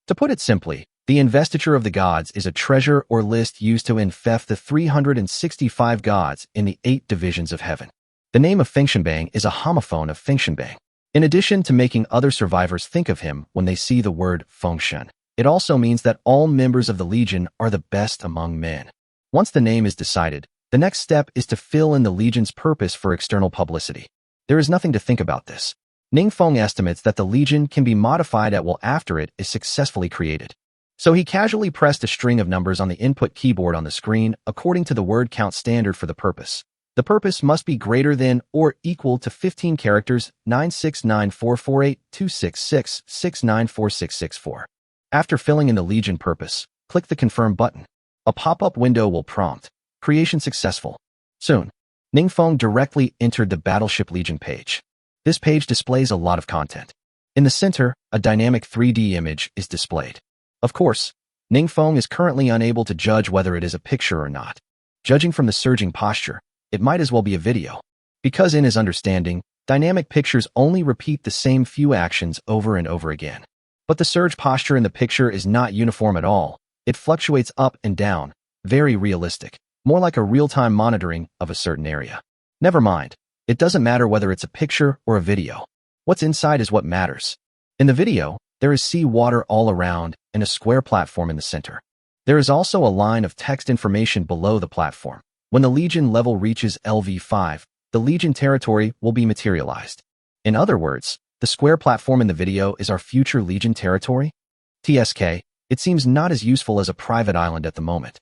To put it simply, the Investiture of the Gods is a treasure or list used to infect the 365 gods in the 8 divisions of heaven. The name of Fengshenbang is a homophone of Fengshenbang. In addition to making other survivors think of him when they see the word Fengshen, it also means that all members of the Legion are the best among men. Once the name is decided, the next step is to fill in the Legion's purpose for external publicity. There is nothing to think about this. Ningfeng estimates that the Legion can be modified at will after it is successfully created. So he casually pressed a string of numbers on the input keyboard on the screen according to the word count standard for the purpose. The purpose must be greater than or equal to 15 characters 969448266694664. After filling in the Legion purpose, click the Confirm button. A pop-up window will prompt, Creation successful. Soon, Ningfeng directly entered the Battleship Legion page. This page displays a lot of content. In the center, a dynamic 3D image is displayed. Of course, Ningfeng is currently unable to judge whether it is a picture or not. Judging from the surging posture, it might as well be a video. Because in his understanding, dynamic pictures only repeat the same few actions over and over again. But the surge posture in the picture is not uniform at all. It fluctuates up and down, very realistic, more like a real-time monitoring of a certain area. Never mind, it doesn't matter whether it's a picture or a video. What's inside is what matters. In the video, there is sea water all around and a square platform in the center. There is also a line of text information below the platform. When the Legion level reaches Lv.5, the Legion territory will be materialized. In other words, the square platform in the video is our future Legion territory? TSK, it seems not as useful as a private island at the moment.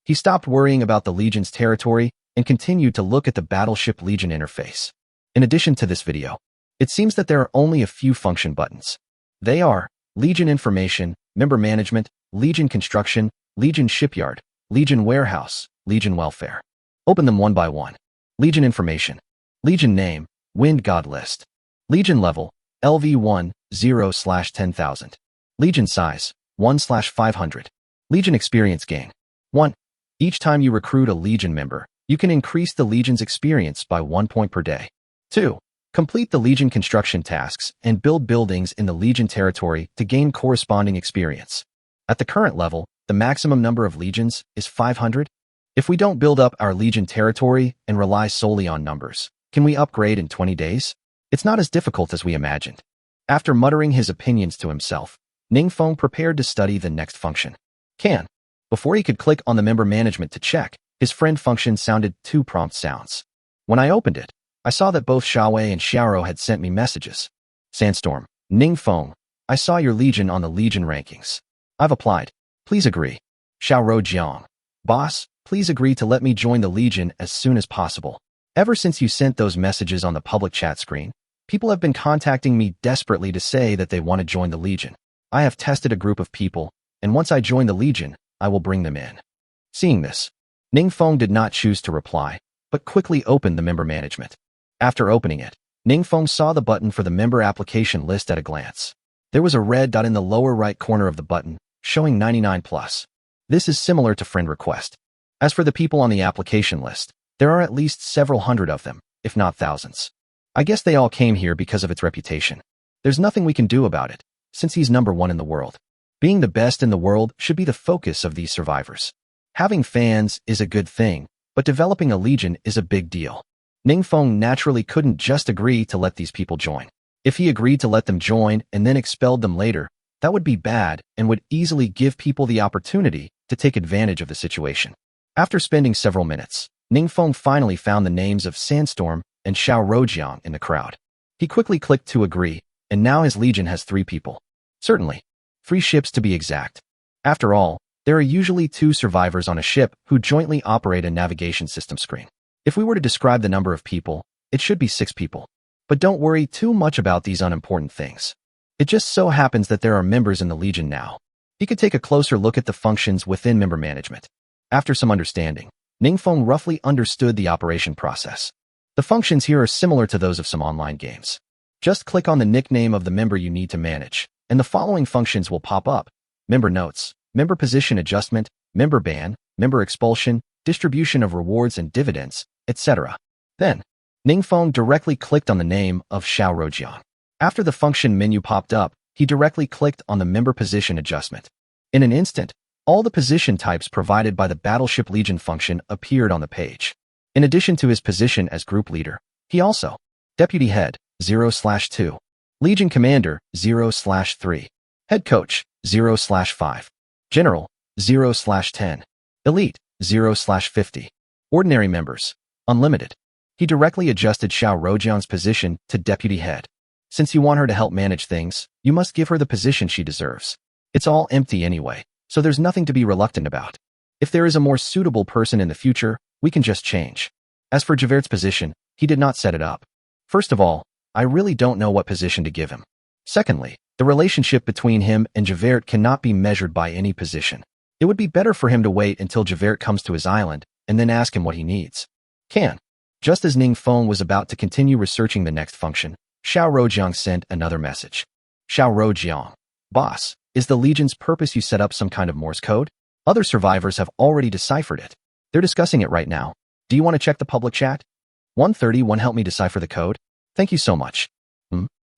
He stopped worrying about the Legion's territory and continued to look at the Battleship Legion interface. In addition to this video, it seems that there are only a few function buttons. They are Legion Information, Member Management, Legion Construction, Legion Shipyard, Legion Warehouse, Legion Welfare. Open them one by one. Legion Information. Legion Name, Wind God List. Legion Level, Lv.100/10,000. Legion Size, 1/500. Legion Experience Gain. 1. Each time you recruit a Legion member, you can increase the Legion's experience by 1 point per day. 2. Complete the Legion construction tasks and build buildings in the Legion territory to gain corresponding experience. At the current level, the maximum number of Legions is 500. If we don't build up our Legion territory and rely solely on numbers, can we upgrade in 20 days? It's not as difficult as we imagined. After muttering his opinions to himself, Ningfeng prepared to study the next function. Can. Before he could click on the member management to check, his friend function sounded 2 prompt sounds. When I opened it, I saw that both Xiaowei and Xiaoro had sent me messages. Sandstorm, Ningfeng, I saw your Legion on the Legion rankings. I've applied. Please agree. Xiaoro Jiang, boss, please agree to let me join the Legion as soon as possible. Ever since you sent those messages on the public chat screen, people have been contacting me desperately to say that they want to join the Legion. I have tested a group of people, and once I join the Legion, I will bring them in. Seeing this, Ningfeng did not choose to reply, but quickly opened the member management. After opening it, Ningfeng saw the button for the member application list at a glance. There was a red dot in the lower right corner of the button, showing 99 plus. This is similar to friend request. As for the people on the application list, there are at least several hundred of them, if not thousands. I guess they all came here because of its reputation. There's nothing we can do about it, since he's number one in the world. Being the best in the world should be the focus of these survivors. Having fans is a good thing, but developing a legion is a big deal. Ningfeng naturally couldn't just agree to let these people join. If he agreed to let them join and then expelled them later, that would be bad and would easily give people the opportunity to take advantage of the situation. After spending several minutes, Ningfeng finally found the names of Sandstorm and Xiao Rojiang in the crowd. He quickly clicked to agree, and now his legion has 3 people. Certainly. 3 ships to be exact. After all, there are usually 2 survivors on a ship who jointly operate a navigation system screen. If we were to describe the number of people, it should be 6 people. But don't worry too much about these unimportant things. It just so happens that there are members in the Legion now. He could take a closer look at the functions within member management. After some understanding, Ningfeng roughly understood the operation process. The functions here are similar to those of some online games. Just click on the nickname of the member you need to manage, and the following functions will pop up: member notes, member position adjustment, member ban, member expulsion, distribution of rewards and dividends, etc. Then, Ningfeng directly clicked on the name of Xiao Rojiang. After the function menu popped up, he directly clicked on the member position adjustment. In an instant, all the position types provided by the Battleship Legion function appeared on the page. In addition to his position as group leader, he also Deputy Head 0/2, Legion Commander 0/3, Head Coach 0/5, General 0/10, Elite 0/50, Ordinary Members Unlimited. He directly adjusted Xiao Rojiang's position to Deputy Head. Since you want her to help manage things, you must give her the position she deserves. It's all empty anyway, so there's nothing to be reluctant about. If there is a more suitable person in the future, we can just change. As for Javert's position, he did not set it up. First of all, I really don't know what position to give him. Secondly, the relationship between him and Javert cannot be measured by any position. It would be better for him to wait until Javert comes to his island and then ask him what he needs. Just as Ningfeng was about to continue researching the next function, Xiao Rojiang sent another message. Xiao Rojiang, boss, is the Legion's purpose you set up some kind of Morse code? Other survivors have already deciphered it. They're discussing it right now. Do you want to check the public chat? 131 help me decipher the code? Thank you so much.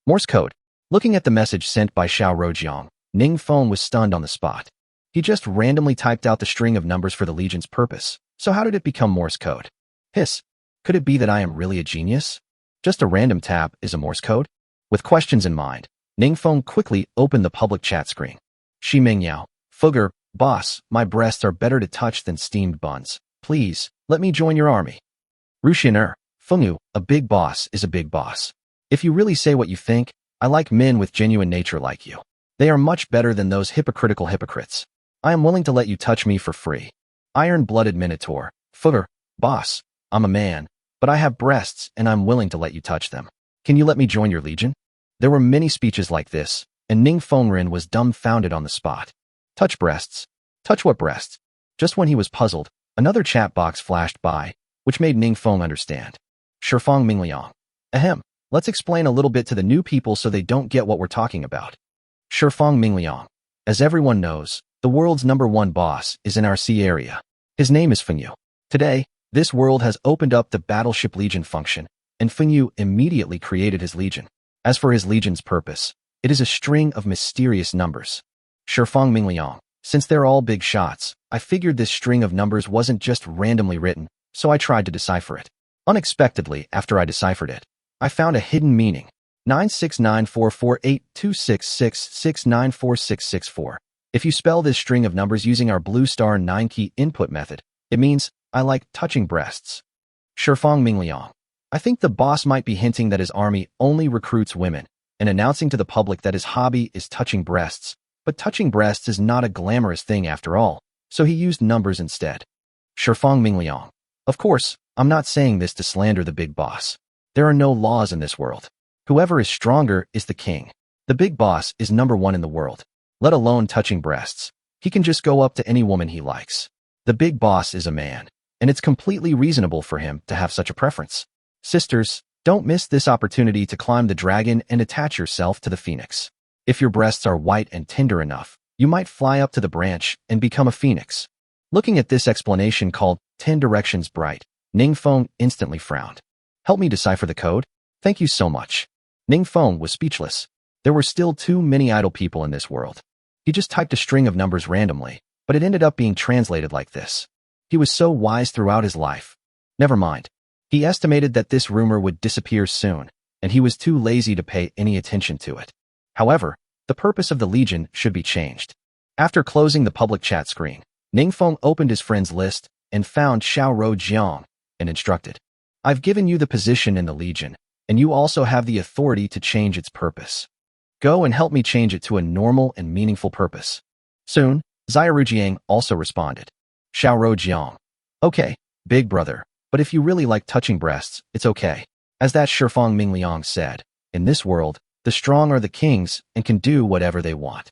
Morse code. Looking at the message sent by Xiao Rojiang, Ningfeng was stunned on the spot. He just randomly typed out the string of numbers for the Legion's purpose, so how did it become Morse code? Hiss. Could it be that I am really a genius? Just a random tap is a Morse code? With questions in mind, Ningfeng quickly opened the public chat screen. Shi Mingyao, Fugger, boss, my breasts are better to touch than steamed buns. Please, let me join your army. Rushiner, Fengyu, a big boss is a big boss. If you really say what you think, I like men with genuine nature like you. They are much better than those hypocritical hypocrites. I am willing to let you touch me for free. Iron-blooded Minotaur, Fugger, boss, I'm a man, but I have breasts and I'm willing to let you touch them. Can you let me join your legion? There were many speeches like this, and Ningfeng Rin was dumbfounded on the spot. Touch breasts. Touch what breasts? Just when he was puzzled, another chat box flashed by, which made Ningfeng understand. Shifang Mingliang. Ahem. Let's explain a little bit to the new people so they don't get what we're talking about. Shifang Mingliang. As everyone knows, the world's #1 boss is in our sea area. His name is Fengyu. Today, this world has opened up the Battleship Legion function, and Fengyu immediately created his legion. As for his legion's purpose, it is a string of mysterious numbers. Shifang Mingliang. Since they're all big shots, I figured this string of numbers wasn't just randomly written, so I tried to decipher it. Unexpectedly, after I deciphered it, I found a hidden meaning. 969448266694664. If you spell this string of numbers using our blue star 9-key input method, it means, I like touching breasts. Shifang Mingliang. I think the boss might be hinting that his army only recruits women, and announcing to the public that his hobby is touching breasts, but touching breasts is not a glamorous thing after all, so he used numbers instead. Shifang Mingliang. Of course, I'm not saying this to slander the big boss. There are no laws in this world. Whoever is stronger is the king. The big boss is #1 in the world. Let alone touching breasts. He can just go up to any woman he likes. The big boss is a man, and it's completely reasonable for him to have such a preference. Sisters, Don't miss this opportunity to climb the dragon and attach yourself to the phoenix. If your breasts are white and tender enough, you might fly up to the branch and become a phoenix. Looking at this explanation called 10 Directions Bright, Ningfeng instantly frowned. Help me decipher the code? Thank you so much. Ningfeng was speechless. There were still too many idle people in this world. He just typed a string of numbers randomly, but it ended up being translated like this. He was so wise throughout his life. Never mind. He estimated that this rumor would disappear soon, and he was too lazy to pay any attention to it. However, the purpose of the Legion should be changed. After closing the public chat screen, Ningfeng opened his friends list and found Xiaoro Jiang and instructed, I've given you the position in the Legion, and you also have the authority to change its purpose. Go and help me change it to a normal and meaningful purpose. Soon, Xiaoru Jiang also responded. Xiaoro Jiang. Okay, big brother, but if you really like touching breasts, it's okay. As that Shifeng Mingliang said, in this world, the strong are the kings and can do whatever they want.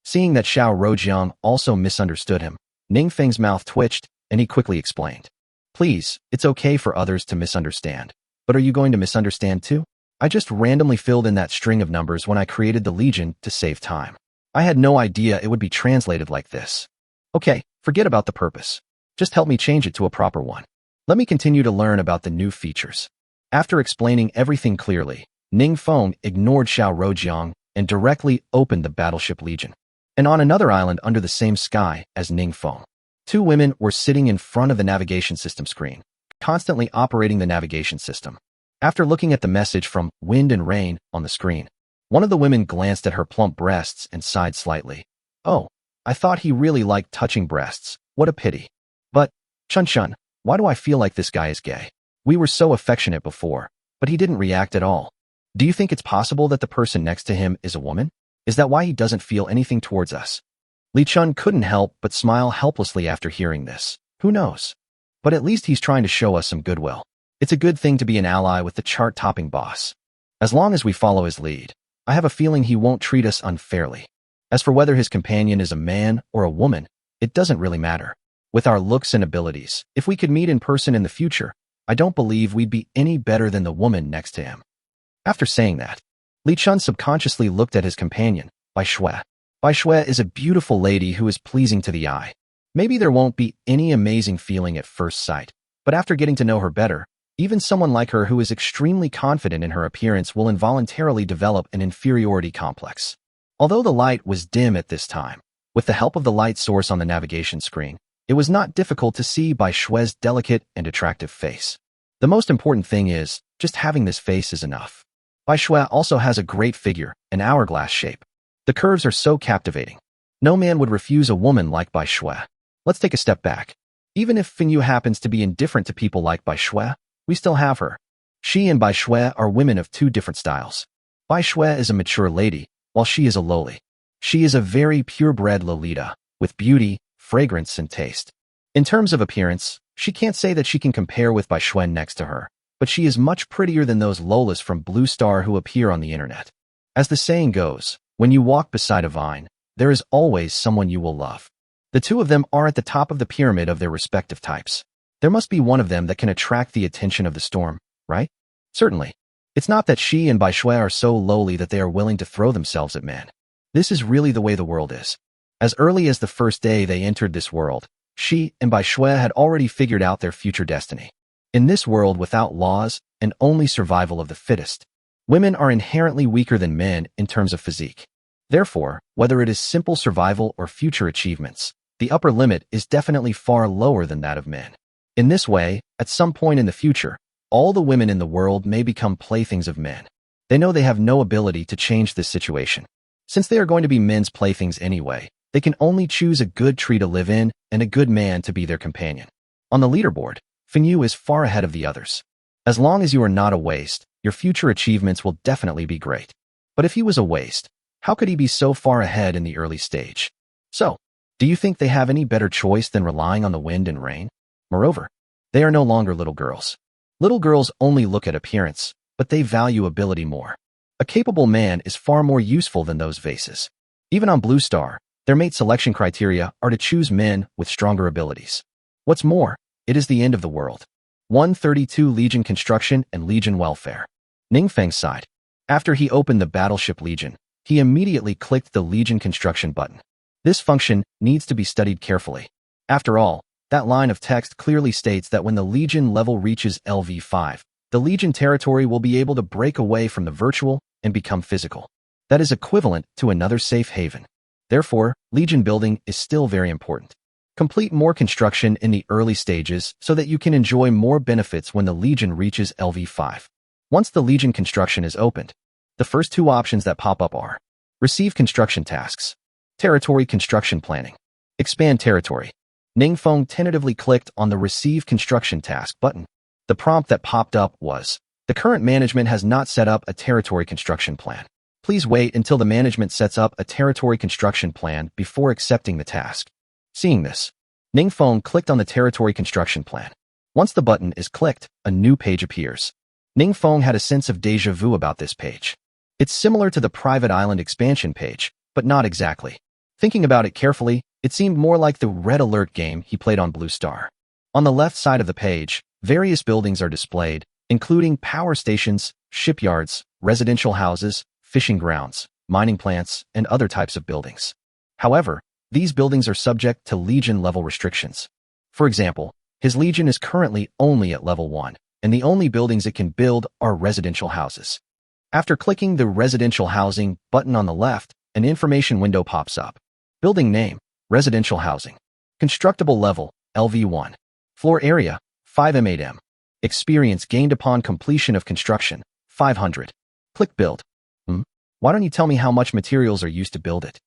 Seeing that Xiaoro Jiang also misunderstood him, Ningfeng's mouth twitched, and he quickly explained. Please, it's okay for others to misunderstand. But are you going to misunderstand too? I just randomly filled in that string of numbers when I created the Legion to save time. I had no idea it would be translated like this. Okay, forget about the purpose. Just help me change it to a proper one. Let me continue to learn about the new features. After explaining everything clearly, Ningfeng ignored Xiaoro Jiang and directly opened the battleship Legion. And on another island under the same sky as Ningfeng, two women were sitting in front of the navigation system screen, constantly operating the navigation system. After looking at the message from Wind and Rain on the screen, one of the women glanced at her plump breasts and sighed slightly. Oh, I thought he really liked touching breasts. What a pity. But, Chun, why do I feel like this guy is gay? We were so affectionate before, but he didn't react at all. Do you think it's possible that the person next to him is a woman? Is that why he doesn't feel anything towards us? Li Chun couldn't help but smile helplessly after hearing this. Who knows? But at least he's trying to show us some goodwill. It's a good thing to be an ally with the chart-topping boss. As long as we follow his lead, I have a feeling he won't treat us unfairly. As for whether his companion is a man or a woman, it doesn't really matter. With our looks and abilities, if we could meet in person in the future, I don't believe we'd be any better than the woman next to him. After saying that, Li Chun subconsciously looked at his companion, Bai Shui. Bai Shui is a beautiful lady who is pleasing to the eye. Maybe there won't be any amazing feeling at first sight, but after getting to know her better, even someone like her who is extremely confident in her appearance will involuntarily develop an inferiority complex. Although the light was dim at this time, with the help of the light source on the navigation screen, it was not difficult to see Bai Shui's delicate and attractive face. The most important thing is, just having this face is enough. Bai Shui also has a great figure, an hourglass shape. The curves are so captivating. No man would refuse a woman like Bai Shui. Let's take a step back. Even if Finyu happens to be indifferent to people like Bai Shui, we still have her. She and Bai Shui are women of two different styles. Bai Shui is a mature lady, while she is a lowly. She is a very purebred Lolita, with beauty, fragrance, and taste. In terms of appearance, she can't say that she can compare with Bai Shui next to her, but she is much prettier than those Lolas from Blue Star who appear on the internet. As the saying goes, when you walk beside a vine, there is always someone you will love. The two of them are at the top of the pyramid of their respective types. There must be one of them that can attract the attention of the storm, right? Certainly. It's not that she and Bai Shui are so lowly that they are willing to throw themselves at men. This is really the way the world is. As early as the first day they entered this world, she and Bai Shui had already figured out their future destiny. In this world without laws and only survival of the fittest, women are inherently weaker than men in terms of physique. Therefore, whether it is simple survival or future achievements, the upper limit is definitely far lower than that of men. In this way, at some point in the future, all the women in the world may become playthings of men. They know they have no ability to change this situation. Since they are going to be men's playthings anyway, they can only choose a good tree to live in and a good man to be their companion. On the leaderboard, Finyu is far ahead of the others. As long as you are not a waste, your future achievements will definitely be great. But if he was a waste, how could he be so far ahead in the early stage? So, do you think they have any better choice than relying on the wind and rain? Moreover, they are no longer little girls. Little girls only look at appearance, but they value ability more. A capable man is far more useful than those vases. Even on Blue Star, their mate selection criteria are to choose men with stronger abilities. What's more, it is the end of the world. 132 Legion Construction and Legion Welfare. Ning Feng sighed. After he opened the Battleship Legion, he immediately clicked the Legion construction button. This function needs to be studied carefully. After all, that line of text clearly states that when the Legion level reaches Lv.5, the Legion territory will be able to break away from the virtual and become physical. That is equivalent to another safe haven. Therefore, Legion building is still very important. Complete more construction in the early stages so that you can enjoy more benefits when the Legion reaches Lv.5. Once the Legion construction is opened, the first two options that pop up are Receive construction tasks, Territory construction planning, Expand territory. Ning Feng tentatively clicked on the Receive construction task button. The prompt that popped up was, the current management has not set up a territory construction plan. Please wait until the management sets up a territory construction plan before accepting the task. Seeing this, Ning Feng clicked on the territory construction plan. Once the button is clicked, a new page appears. Ning Feng had a sense of déjà vu about this page. It's similar to the private island expansion page, but not exactly. Thinking about it carefully, it seemed more like the Red Alert game he played on Blue Star. On the left side of the page, various buildings are displayed, including power stations, shipyards, residential houses, fishing grounds, mining plants, and other types of buildings. However, these buildings are subject to Legion level restrictions. For example, his Legion is currently only at level 1, and the only buildings it can build are residential houses. After clicking the Residential Housing button on the left, an information window pops up. Building name, Residential Housing. Constructible level, Lv.1. Floor area, 5 m8m. Experience gained upon completion of construction, 500. Click Build. Why don't you tell me how much materials are used to build it?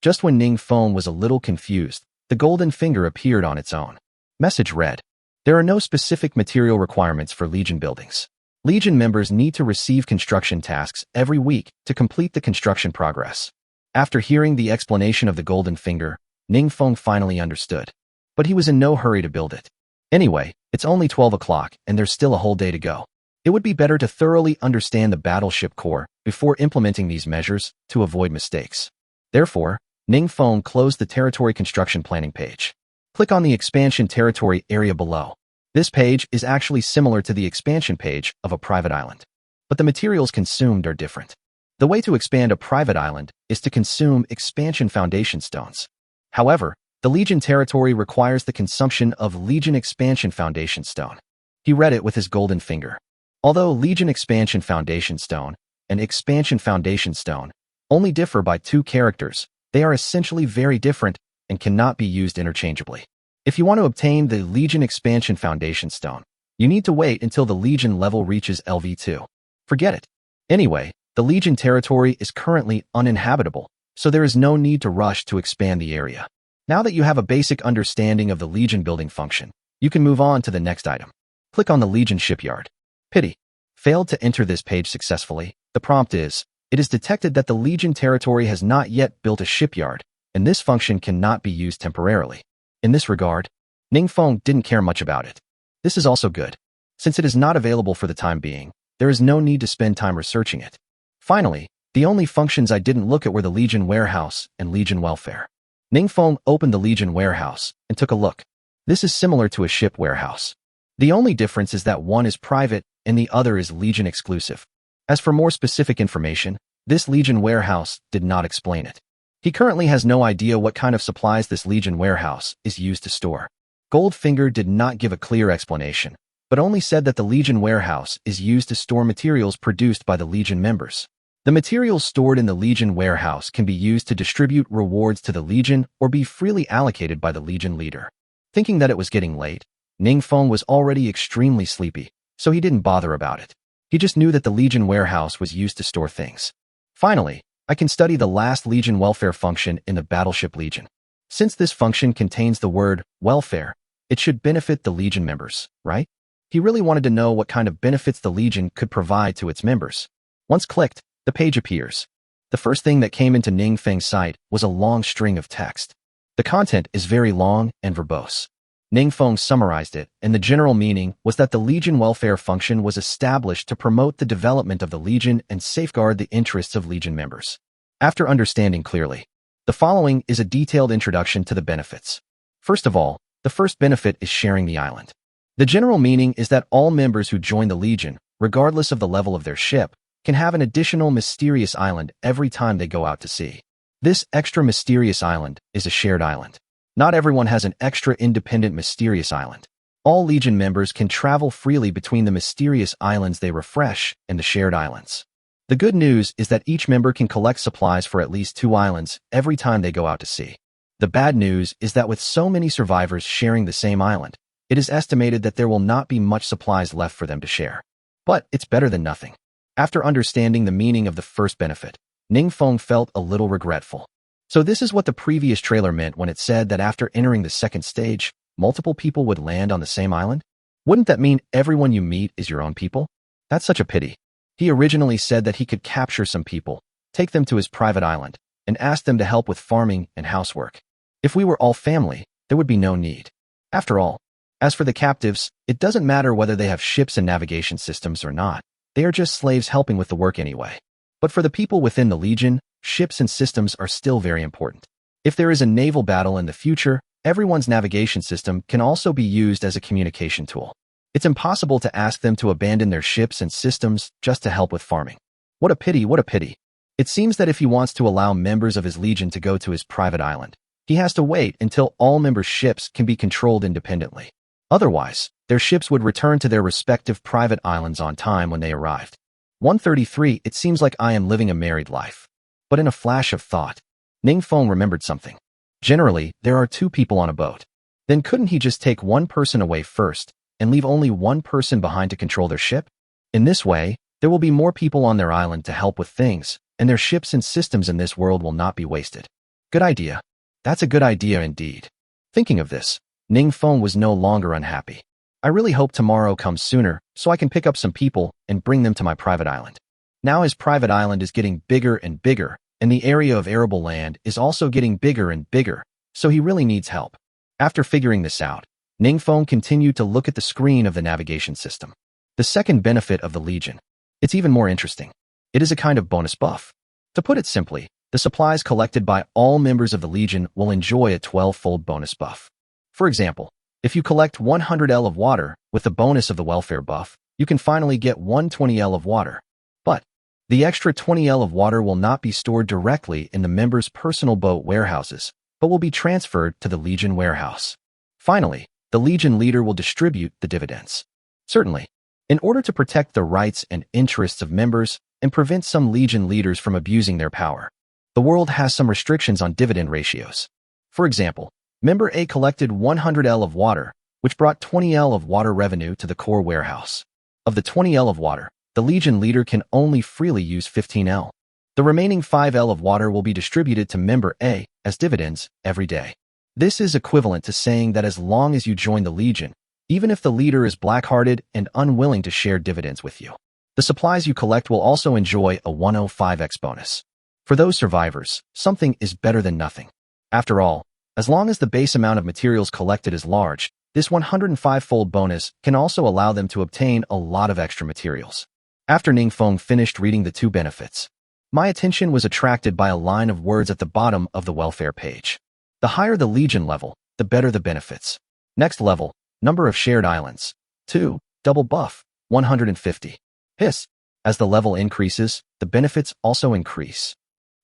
Just when Ning Feng was a little confused, the golden finger appeared on its own. Message read, there are no specific material requirements for Legion buildings. Legion members need to receive construction tasks every week to complete the construction progress. After hearing the explanation of the golden finger, Ning Feng finally understood. But he was in no hurry to build it. Anyway, it's only 12 o'clock and there's still a whole day to go. It would be better to thoroughly understand the battleship core before implementing these measures to avoid mistakes. Therefore, Ning Feng closed the territory construction planning page. Click on the expansion territory area below. This page is actually similar to the expansion page of a private island, but the materials consumed are different. The way to expand a private island is to consume expansion foundation stones. However, the Legion territory requires the consumption of Legion expansion foundation stone. He read it with his golden finger. Although Legion expansion foundation stone and expansion foundation stone only differ by 2 characters, they are essentially very different and cannot be used interchangeably. If you want to obtain the Legion expansion foundation stone, you need to wait until the Legion level reaches Lv.2. Forget it. Anyway, the Legion territory is currently uninhabitable, so there is no need to rush to expand the area. Now that you have a basic understanding of the Legion building function, you can move on to the next item. Click on the Legion shipyard. Pity. Failed to enter this page successfully. The prompt is, it is detected that the Legion territory has not yet built a shipyard, and this function cannot be used temporarily. In this regard, Ning Feng didn't care much about it. This is also good. Since it is not available for the time being, there is no need to spend time researching it. Finally, the only functions I didn't look at were the Legion warehouse and Legion welfare. Ning Feng opened the Legion warehouse and took a look. This is similar to a ship warehouse. The only difference is that one is private and the other is Legion exclusive. As for more specific information, this Legion warehouse did not explain it. He currently has no idea what kind of supplies this Legion warehouse is used to store. Goldfinger did not give a clear explanation, but only said that the Legion warehouse is used to store materials produced by the Legion members. The materials stored in the Legion warehouse can be used to distribute rewards to the Legion or be freely allocated by the Legion leader. Thinking that it was getting late, Ning Feng was already extremely sleepy, so he didn't bother about it. He just knew that the Legion warehouse was used to store things. Finally, I can study the last Legion welfare function in the Battleship Legion. Since this function contains the word welfare, it should benefit the Legion members, right? He really wanted to know what kind of benefits the Legion could provide to its members. Once clicked, the page appears. The first thing that came into Ning Feng's sight was a long string of text. The content is very long and verbose. Ning Feng summarized it, and the general meaning was that the Legion welfare function was established to promote the development of the Legion and safeguard the interests of Legion members. After understanding clearly, the following is a detailed introduction to the benefits. First of all, the first benefit is sharing the island. The general meaning is that all members who join the Legion, regardless of the level of their ship, can have an additional mysterious island every time they go out to sea. This extra mysterious island is a shared island. Not everyone has an extra independent mysterious island. All Legion members can travel freely between the mysterious islands they refresh and the shared islands. The good news is that each member can collect supplies for at least 2 islands every time they go out to sea. The bad news is that with so many survivors sharing the same island, it is estimated that there will not be much supplies left for them to share. But it's better than nothing. After understanding the meaning of the first benefit, Ningfeng felt a little regretful. So this is what the previous trailer meant when it said that after entering the second stage, multiple people would land on the same island? Wouldn't that mean everyone you meet is your own people? That's such a pity. He originally said that he could capture some people, take them to his private island, and ask them to help with farming and housework. If we were all family, there would be no need. After all, as for the captives, it doesn't matter whether they have ships and navigation systems or not. They are just slaves helping with the work anyway. But for the people within the Legion, ships and systems are still very important. If there is a naval battle in the future, everyone's navigation system can also be used as a communication tool. It's impossible to ask them to abandon their ships and systems just to help with farming. What a pity, what a pity. It seems that if he wants to allow members of his Legion to go to his private island, he has to wait until all members' ships can be controlled independently. Otherwise, their ships would return to their respective private islands on time when they arrived. 133. It seems like I am living a married life. But in a flash of thought, Ningfeng remembered something. Generally, there are 2 people on a boat. Then couldn't he just take one person away first and leave only one person behind to control their ship? In this way, there will be more people on their island to help with things, and their ships and systems in this world will not be wasted. Good idea. That's a good idea indeed. Thinking of this, Ningfeng was no longer unhappy. I really hope tomorrow comes sooner so I can pick up some people and bring them to my private island. Now his private island is getting bigger and bigger, and the area of arable land is also getting bigger and bigger, so he really needs help. After figuring this out, Ningfeng continued to look at the screen of the navigation system. The second benefit of the Legion. It's even more interesting. It is a kind of bonus buff. To put it simply, the supplies collected by all members of the Legion will enjoy a 12-fold bonus buff. For example, if you collect 100 L of water with the bonus of the welfare buff, you can finally get 120 L of water. But the extra 20 L of water will not be stored directly in the members' personal boat warehouses, but will be transferred to the Legion warehouse. Finally, the Legion leader will distribute the dividends. Certainly, in order to protect the rights and interests of members and prevent some Legion leaders from abusing their power, the world has some restrictions on dividend ratios. For example, Member A collected 100 L of water, which brought 20 L of water revenue to the core warehouse. Of the 20 L of water, the Legion leader can only freely use 15 L. The remaining 5 L of water will be distributed to Member A as dividends every day. This is equivalent to saying that as long as you join the Legion, even if the leader is black-hearted and unwilling to share dividends with you, the supplies you collect will also enjoy a 105x bonus. For those survivors, something is better than nothing. After all, as long as the base amount of materials collected is large, this 105-fold bonus can also allow them to obtain a lot of extra materials. After Ningfeng finished reading the 2 benefits, my attention was attracted by a line of words at the bottom of the welfare page. The higher the Legion level, the better the benefits. Next level, number of shared islands. 2, double buff, 150. Hiss. As the level increases, the benefits also increase.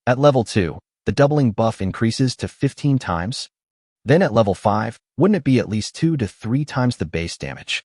At level 2, the doubling buff increases to 15 times. Then at level 5, wouldn't it be at least 2 to 3 times the base damage?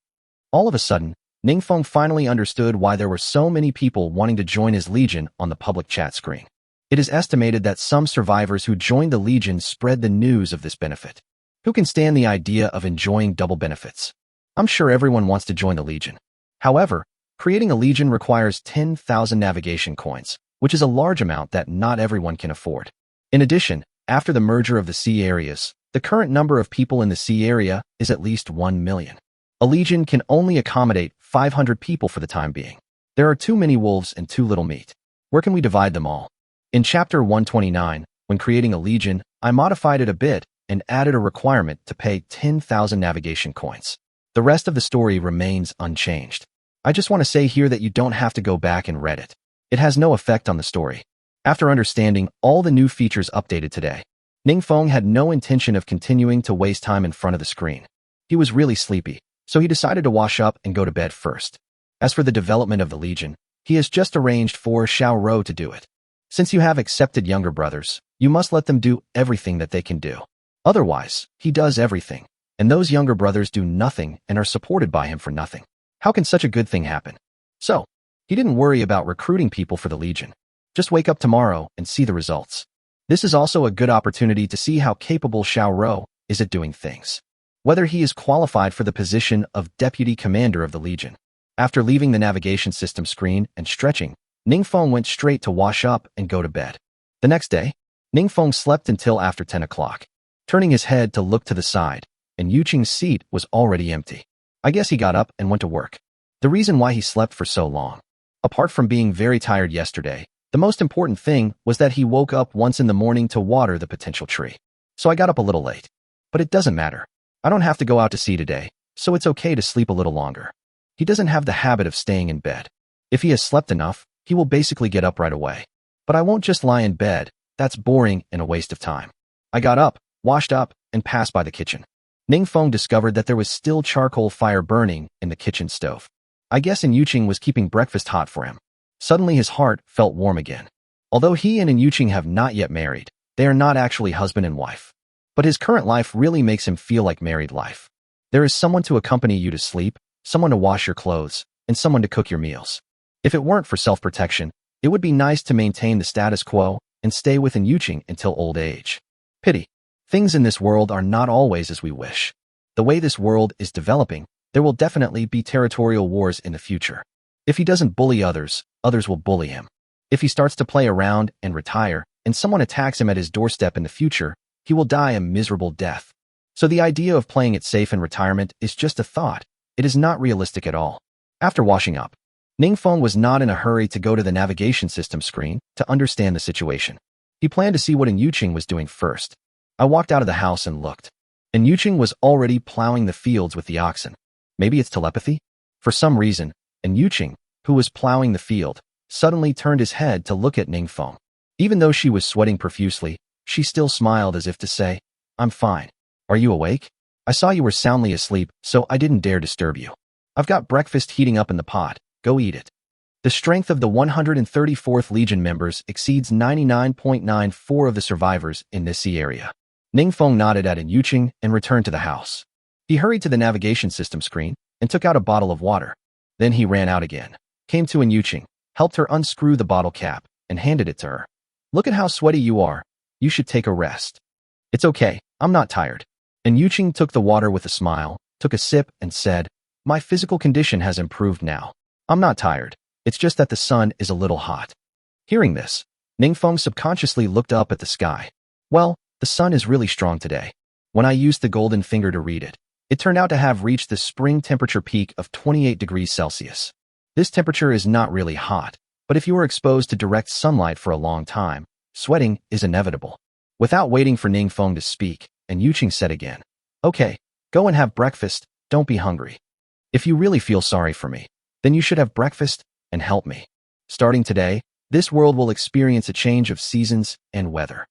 All of a sudden, Ningfeng finally understood why there were so many people wanting to join his Legion on the public chat screen. It is estimated that some survivors who joined the Legion spread the news of this benefit. Who can stand the idea of enjoying double benefits? I'm sure everyone wants to join the Legion. However, creating a Legion requires 10,000 navigation coins, which is a large amount that not everyone can afford. In addition, after the merger of the sea areas, the current number of people in the sea area is at least 1 million. A Legion can only accommodate 500 people for the time being. There are too many wolves and too little meat. Where can we divide them all? In Chapter 129, when creating a Legion, I modified it a bit and added a requirement to pay 10,000 navigation coins. The rest of the story remains unchanged. I just want to say here that you don't have to go back and read it. It has no effect on the story. After understanding all the new features updated today, Ningfeng had no intention of continuing to waste time in front of the screen. He was really sleepy, so he decided to wash up and go to bed first. As for the development of the Legion, he has just arranged for Xiao Rou to do it. Since you have accepted younger brothers, you must let them do everything that they can do. Otherwise, he does everything, and those younger brothers do nothing and are supported by him for nothing. How can such a good thing happen? So, he didn't worry about recruiting people for the Legion. Just wake up tomorrow and see the results. This is also a good opportunity to see how capable Xiao Rou is at doing things. Whether he is qualified for the position of Deputy Commander of the Legion. After leaving the navigation system screen and stretching, Ningfeng went straight to wash up and go to bed. The next day, Ningfeng slept until after 10 o'clock. Turning his head to look to the side, and Yuqing's seat was already empty. I guess he got up and went to work. The reason why he slept for so long. Apart from being very tired yesterday, the most important thing was that he woke up once in the morning to water the potential tree. So I got up a little late. But it doesn't matter. I don't have to go out to sea today, so it's okay to sleep a little longer. He doesn't have the habit of staying in bed. If he has slept enough, he will basically get up right away. But I won't just lie in bed. That's boring and a waste of time. I got up, washed up, and passed by the kitchen. Ningfeng discovered that there was still charcoal fire burning in the kitchen stove. I guess Yuqing was keeping breakfast hot for him. Suddenly his heart felt warm again. Although he and Yuqing have not yet married, they are not actually husband and wife. But his current life really makes him feel like married life. There is someone to accompany you to sleep, someone to wash your clothes, and someone to cook your meals. If it weren't for self-protection, it would be nice to maintain the status quo and stay with Yuqing until old age. Pity. Things in this world are not always as we wish. The way this world is developing, there will definitely be territorial wars in the future. If he doesn't bully others, others will bully him. If he starts to play around and retire, and someone attacks him at his doorstep in the future, he will die a miserable death. So the idea of playing it safe in retirement is just a thought. It is not realistic at all. After washing up, Ningfeng was not in a hurry to go to the navigation system screen to understand the situation. He planned to see what Yuqing was doing first. I walked out of the house and looked. And Yuqing was already plowing the fields with the oxen. Maybe it's telepathy? For some reason, and Yuqing, who was plowing the field, suddenly turned his head to look at Ningfeng. Even though she was sweating profusely, she still smiled as if to say, "I'm fine. Are you awake? I saw you were soundly asleep, so I didn't dare disturb you. I've got breakfast heating up in the pot. Go eat it." The strength of the 134th Legion members exceeds 99.94 of the survivors in this sea area. Ningfeng nodded at Yuqing and returned to the house. He hurried to the navigation system screen and took out a bottle of water. Then he ran out again, came to Yuqing, helped her unscrew the bottle cap, and handed it to her. "Look at how sweaty you are. You should take a rest." "It's okay, I'm not tired." And Yuqing took the water with a smile, took a sip, and said, "My physical condition has improved now. I'm not tired. It's just that the sun is a little hot." Hearing this, Ningfeng subconsciously looked up at the sky. Well, the sun is really strong today. When I used the golden finger to read it, it turned out to have reached the spring temperature peak of 28 degrees Celsius. This temperature is not really hot, but if you are exposed to direct sunlight for a long time, sweating is inevitable. Without waiting for Ningfeng to speak, and Yuqing said again, "Okay, go and have breakfast, don't be hungry. If you really feel sorry for me, then you should have breakfast and help me. Starting today, this world will experience a change of seasons and weather.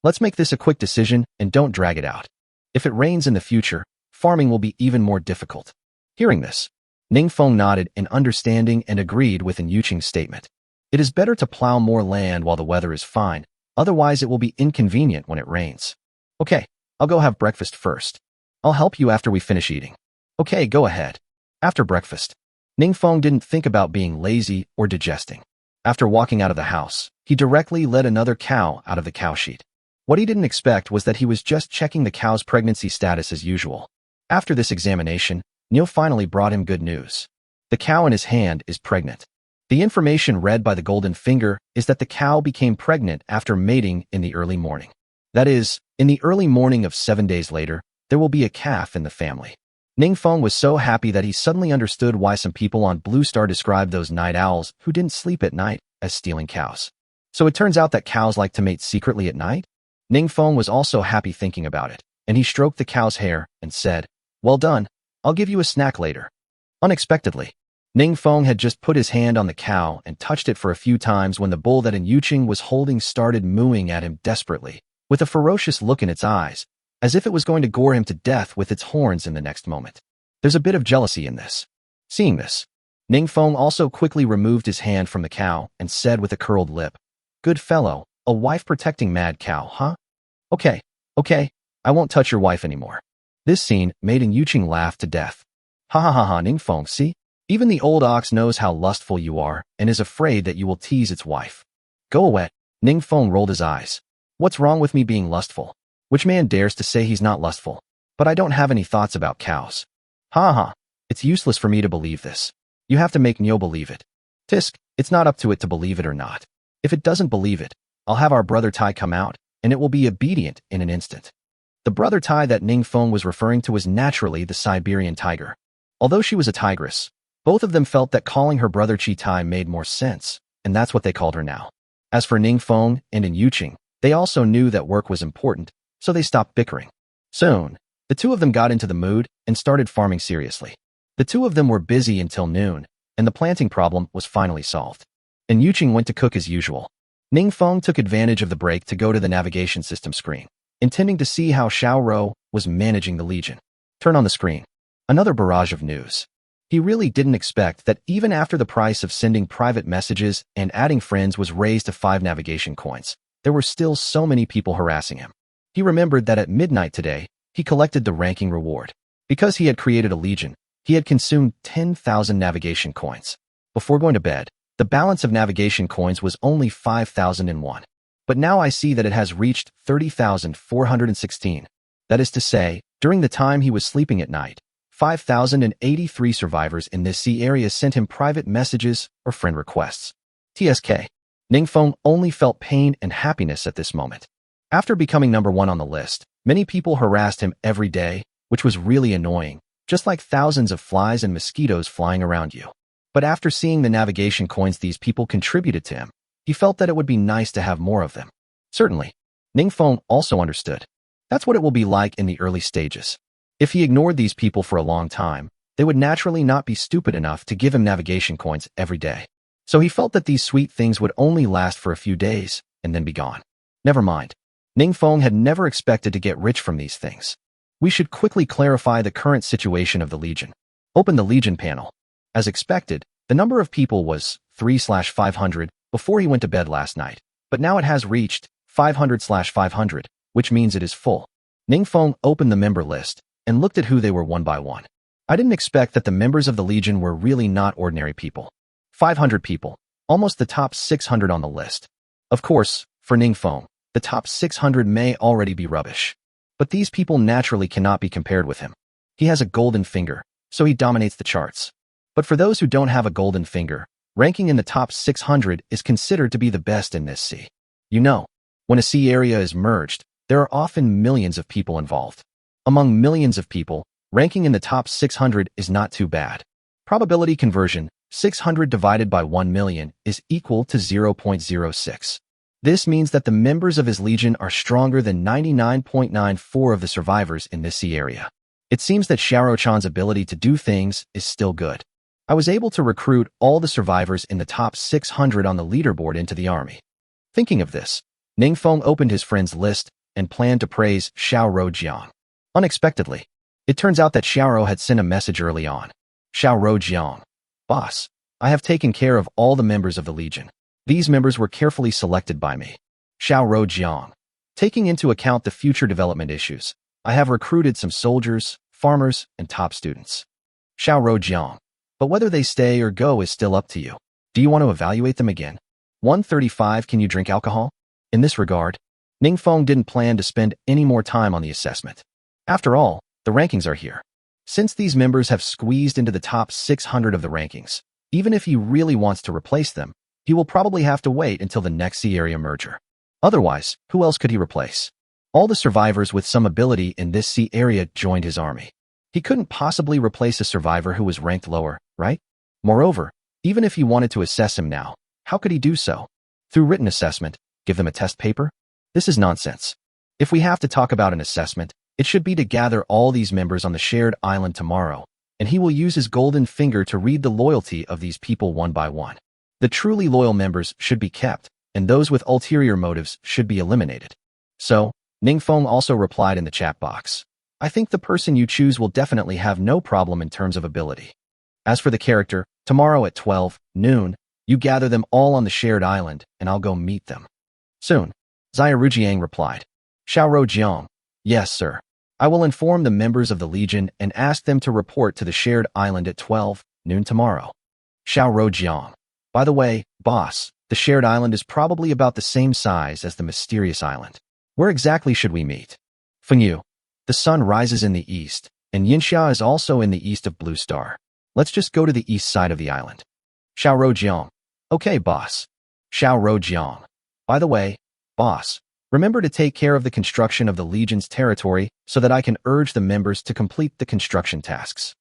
Let's make this a quick decision and don't drag it out. If it rains in the future, farming will be even more difficult." Hearing this, Ningfeng nodded in understanding and agreed with Yuqing's statement. It is better to plow more land while the weather is fine, otherwise it will be inconvenient when it rains. "Okay, I'll go have breakfast first. I'll help you after we finish eating." "Okay, go ahead." After breakfast, Ningfeng didn't think about being lazy or digesting. After walking out of the house, he directly led another cow out of the cow sheet. What he didn't expect was that he was just checking the cow's pregnancy status as usual. After this examination, Neil finally brought him good news. The cow in his hand is pregnant. The information read by the golden finger is that the cow became pregnant after mating in the early morning. That is, in the early morning of 7 days later, there will be a calf in the family. Ningfeng was so happy that he suddenly understood why some people on Blue Star described those night owls who didn't sleep at night as stealing cows. So it turns out that cows like to mate secretly at night? Ningfeng was also happy thinking about it, and he stroked the cow's hair and said, "Well done, I'll give you a snack later." Unexpectedly, Ningfeng had just put his hand on the cow and touched it for a few times when the bull that Yuqing was holding started mooing at him desperately, with a ferocious look in its eyes, as if it was going to gore him to death with its horns in the next moment. There's a bit of jealousy in this. Seeing this, Ningfeng also quickly removed his hand from the cow and said with a curled lip, "Good fellow, a wife protecting mad cow, huh? Okay, okay, I won't touch your wife anymore." This scene made Yuqing laugh to death. "Ha ha ha ha, Ningfeng, see? Even the old ox knows how lustful you are and is afraid that you will tease its wife." "Go away." Ningfeng rolled his eyes. "What's wrong with me being lustful? Which man dares to say he's not lustful? But I don't have any thoughts about cows." "Ha ha, it's useless for me to believe this. You have to make Nyo believe it. Tisk, it's not up to it to believe it or not. If it doesn't believe it, I'll have our brother Tai come out, and it will be obedient in an instant." The brother Tai that Ningfeng was referring to was naturally the Siberian tiger. Although she was a tigress, both of them felt that calling her brother Chi Tai made more sense, and that's what they called her now. As for Ningfeng and Yuqing, they also knew that work was important, so they stopped bickering. Soon, the two of them got into the mood and started farming seriously. The two of them were busy until noon, and the planting problem was finally solved. And Yuqing went to cook as usual. Ningfeng took advantage of the break to go to the navigation system screen, intending to see how Xiaorou was managing the Legion. Turn on the screen. Another barrage of news. He really didn't expect that even after the price of sending private messages and adding friends was raised to 5 navigation coins, there were still so many people harassing him. He remembered that at midnight today, he collected the ranking reward. Because he had created a Legion, he had consumed 10,000 navigation coins. Before going to bed, the balance of navigation coins was only 5,001. But now I see that it has reached 30,416. That is to say, during the time he was sleeping at night, 5,083 survivors in this sea area sent him private messages or friend requests. TSK. Ningfeng only felt pain and happiness at this moment. After becoming number 1 on the list, many people harassed him every day, which was really annoying, just like thousands of flies and mosquitoes flying around you. But after seeing the navigation coins these people contributed to him, he felt that it would be nice to have more of them. Certainly, Ningfeng also understood. That's what it will be like in the early stages. If he ignored these people for a long time, they would naturally not be stupid enough to give him navigation coins every day. So he felt that these sweet things would only last for a few days and then be gone. Never mind. Ningfeng had never expected to get rich from these things. We should quickly clarify the current situation of the Legion. Open the Legion panel. As expected, the number of people was 3/500 before he went to bed last night, but now it has reached 500/500, which means it is full. Ningfeng opened the member list and looked at who they were one by one. I didn't expect that the members of the Legion were really not ordinary people. 500 people, almost the top 600 on the list. Of course, for Ningfeng, the top 600 may already be rubbish. But these people naturally cannot be compared with him. He has a golden finger, so he dominates the charts. But for those who don't have a golden finger, ranking in the top 600 is considered to be the best in this sea. You know, when a sea area is merged, there are often millions of people involved. Among millions of people, ranking in the top 600 is not too bad. Probability conversion, 600 divided by 1 million is equal to 0.06. This means that the members of his Legion are stronger than 99.94 of the survivors in this sea area. It seems that Xiaorou-chan's ability to do things is still good. I was able to recruit all the survivors in the top 600 on the leaderboard into the army. Thinking of this, Ningfeng opened his friends list and planned to praise Xiaorou. Unexpectedly, it turns out that Xiaorou had sent a message early on. Xiaorou, boss, I have taken care of all the members of the Legion. These members were carefully selected by me. Xiaorou, taking into account the future development issues, I have recruited some soldiers, farmers, and top students. Xiaorou, but whether they stay or go is still up to you. Do you want to evaluate them again? 135. Can you drink alcohol? In this regard, Ningfeng didn't plan to spend any more time on the assessment. After all, the rankings are here. Since these members have squeezed into the top 600 of the rankings, even if he really wants to replace them, he will probably have to wait until the next sea area merger. Otherwise, who else could he replace? All the survivors with some ability in this sea area joined his army. He couldn't possibly replace a survivor who was ranked lower, right? Moreover, even if he wanted to assess him now, how could he do so? Through written assessment, give them a test paper? This is nonsense. If we have to talk about an assessment, it should be to gather all these members on the shared island tomorrow, and he will use his golden finger to read the loyalty of these people one by one. The truly loyal members should be kept, and those with ulterior motives should be eliminated. So, Ningfeng also replied in the chat box. I think the person you choose will definitely have no problem in terms of ability. As for the character, Tomorrow at 12 noon, you gather them all on the shared island, and I'll go meet them. Soon, Zairujiang replied. Xiao Rojiang, yes, sir. I will inform the members of the Legion and ask them to report to the shared island at 12 noon tomorrow. Xiao Rojiang, by the way, boss, the shared island is probably about the same size as the mysterious island. Where exactly should we meet? Fengyu, the sun rises in the east, and Yinxia is also in the east of Blue Star. Let's just go to the east side of the island. Xiao Rojiang, okay, boss. Xiao Rojiang, by the way, boss, remember to take care of the construction of the Legion's territory so that I can urge the members to complete the construction tasks.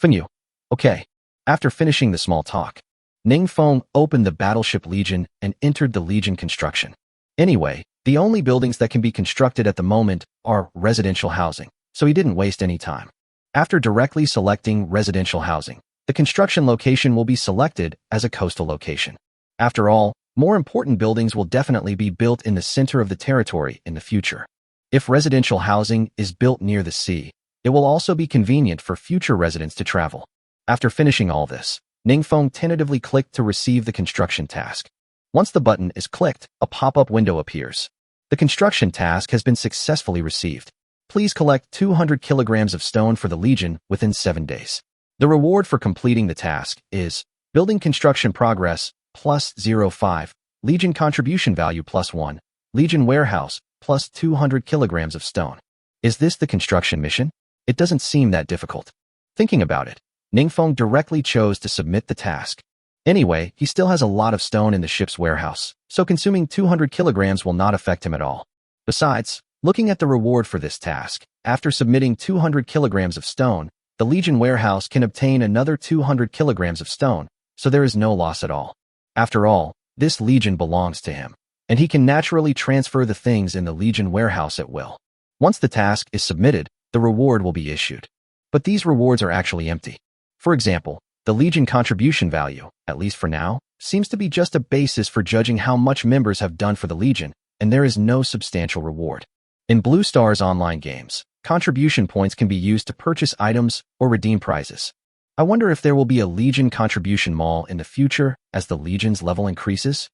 Fengyu, okay. After finishing the small talk, Ningfeng opened the battleship Legion and entered the Legion construction. Anyway, the only buildings that can be constructed at the moment are residential housing, so he didn't waste any time. After directly selecting residential housing, the construction location will be selected as a coastal location. After all, more important buildings will definitely be built in the center of the territory in the future. If residential housing is built near the sea, it will also be convenient for future residents to travel. After finishing all this, Ningfeng tentatively clicked to receive the construction task. Once the button is clicked, a pop-up window appears. The construction task has been successfully received. Please collect 200 kilograms of stone for the Legion within 7 days. The reward for completing the task is Building Construction Progress plus 0.5, Legion Contribution Value plus 1, Legion Warehouse plus 200 kilograms of stone. Is this the construction mission? It doesn't seem that difficult. Thinking about it, Ningfeng directly chose to submit the task. Anyway, he still has a lot of stone in the ship's warehouse, so consuming 200 kilograms will not affect him at all. Besides, looking at the reward for this task, after submitting 200 kilograms of stone, the Legion warehouse can obtain another 200 kilograms of stone, so there is no loss at all. After all, this Legion belongs to him, and he can naturally transfer the things in the Legion warehouse at will. Once the task is submitted, the reward will be issued. But these rewards are actually empty. For example, the Legion contribution value, at least for now, seems to be just a basis for judging how much members have done for the Legion, and there is no substantial reward. In Blue Star's online games, contribution points can be used to purchase items or redeem prizes. I wonder if there will be a Legion contribution mall in the future as the Legion's level increases?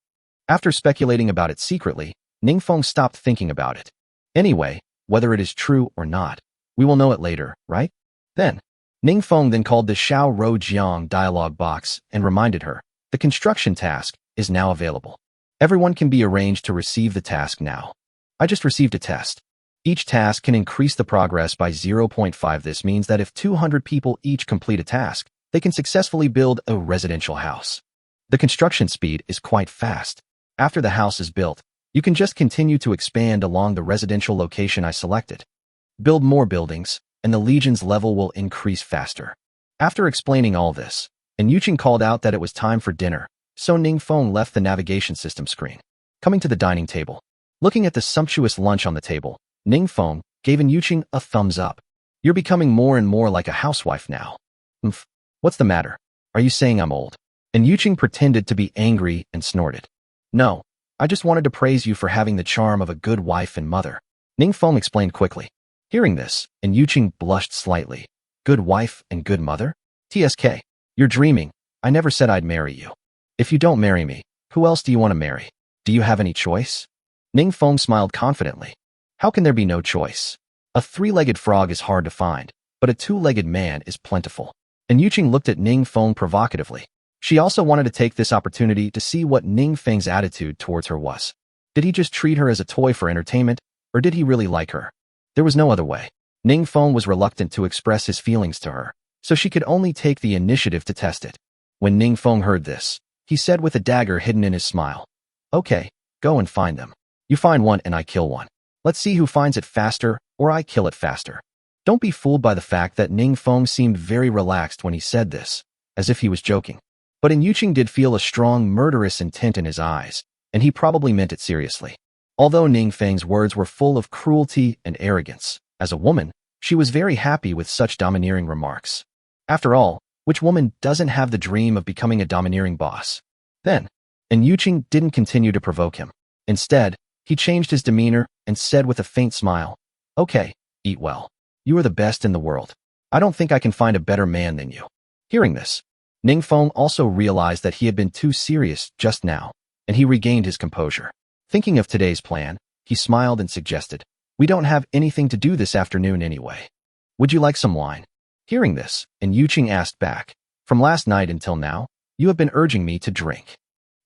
After speculating about it secretly, Ningfeng stopped thinking about it. Anyway, whether it is true or not, we will know it later, right? Ningfeng then called the Xiao Rojiang dialog box and reminded her, the construction task is now available. Everyone can be arranged to receive the task now. I just received a test. Each task can increase the progress by 0.5. This means that if 200 people each complete a task, they can successfully build a residential house. The construction speed is quite fast. After the house is built, you can just continue to expand along the residential location I selected. Build more buildings, and the Legion's level will increase faster. After explaining all this, Yuqing called out that it was time for dinner, so Ningfeng left the navigation system screen. Coming to the dining table, looking at the sumptuous lunch on the table, Ningfeng gave Yuqing a thumbs up. You're becoming more and more like a housewife now. What's the matter? Are you saying I'm old? Yuqing pretended to be angry and snorted. No, I just wanted to praise you for having the charm of a good wife and mother. Ningfeng explained quickly. Hearing this, Yuqing blushed slightly. Good wife and good mother? TSK, you're dreaming. I never said I'd marry you. If you don't marry me, who else do you want to marry? Do you have any choice? Ningfeng smiled confidently. How can there be no choice? A three-legged frog is hard to find, but a two-legged man is plentiful. Yuqing looked at Ningfeng provocatively. She also wanted to take this opportunity to see what Ningfeng's attitude towards her was. Did he just treat her as a toy for entertainment, or did he really like her? There was no other way. Ningfeng was reluctant to express his feelings to her, so she could only take the initiative to test it. When Ningfeng heard this, he said with a dagger hidden in his smile, Okay, go and find them. You find one and I kill one. Let's see who finds it faster, or I kill it faster. Don't be fooled by the fact that Ningfeng seemed very relaxed when he said this, as if he was joking. But Yuqing did feel a strong murderous intent in his eyes, and he probably meant it seriously. Although Ningfeng's words were full of cruelty and arrogance, as a woman, she was very happy with such domineering remarks. After all, which woman doesn't have the dream of becoming a domineering boss? Yuqing didn't continue to provoke him. Instead, he changed his demeanor and said with a faint smile, Okay, eat well. You are the best in the world. I don't think I can find a better man than you. Hearing this, Ningfeng also realized that he had been too serious just now, and he regained his composure. Thinking of today's plan, he smiled and suggested, "We don't have anything to do this afternoon anyway. Would you like some wine?" Hearing this, and Yuqing asked back, "From last night until now, you have been urging me to drink.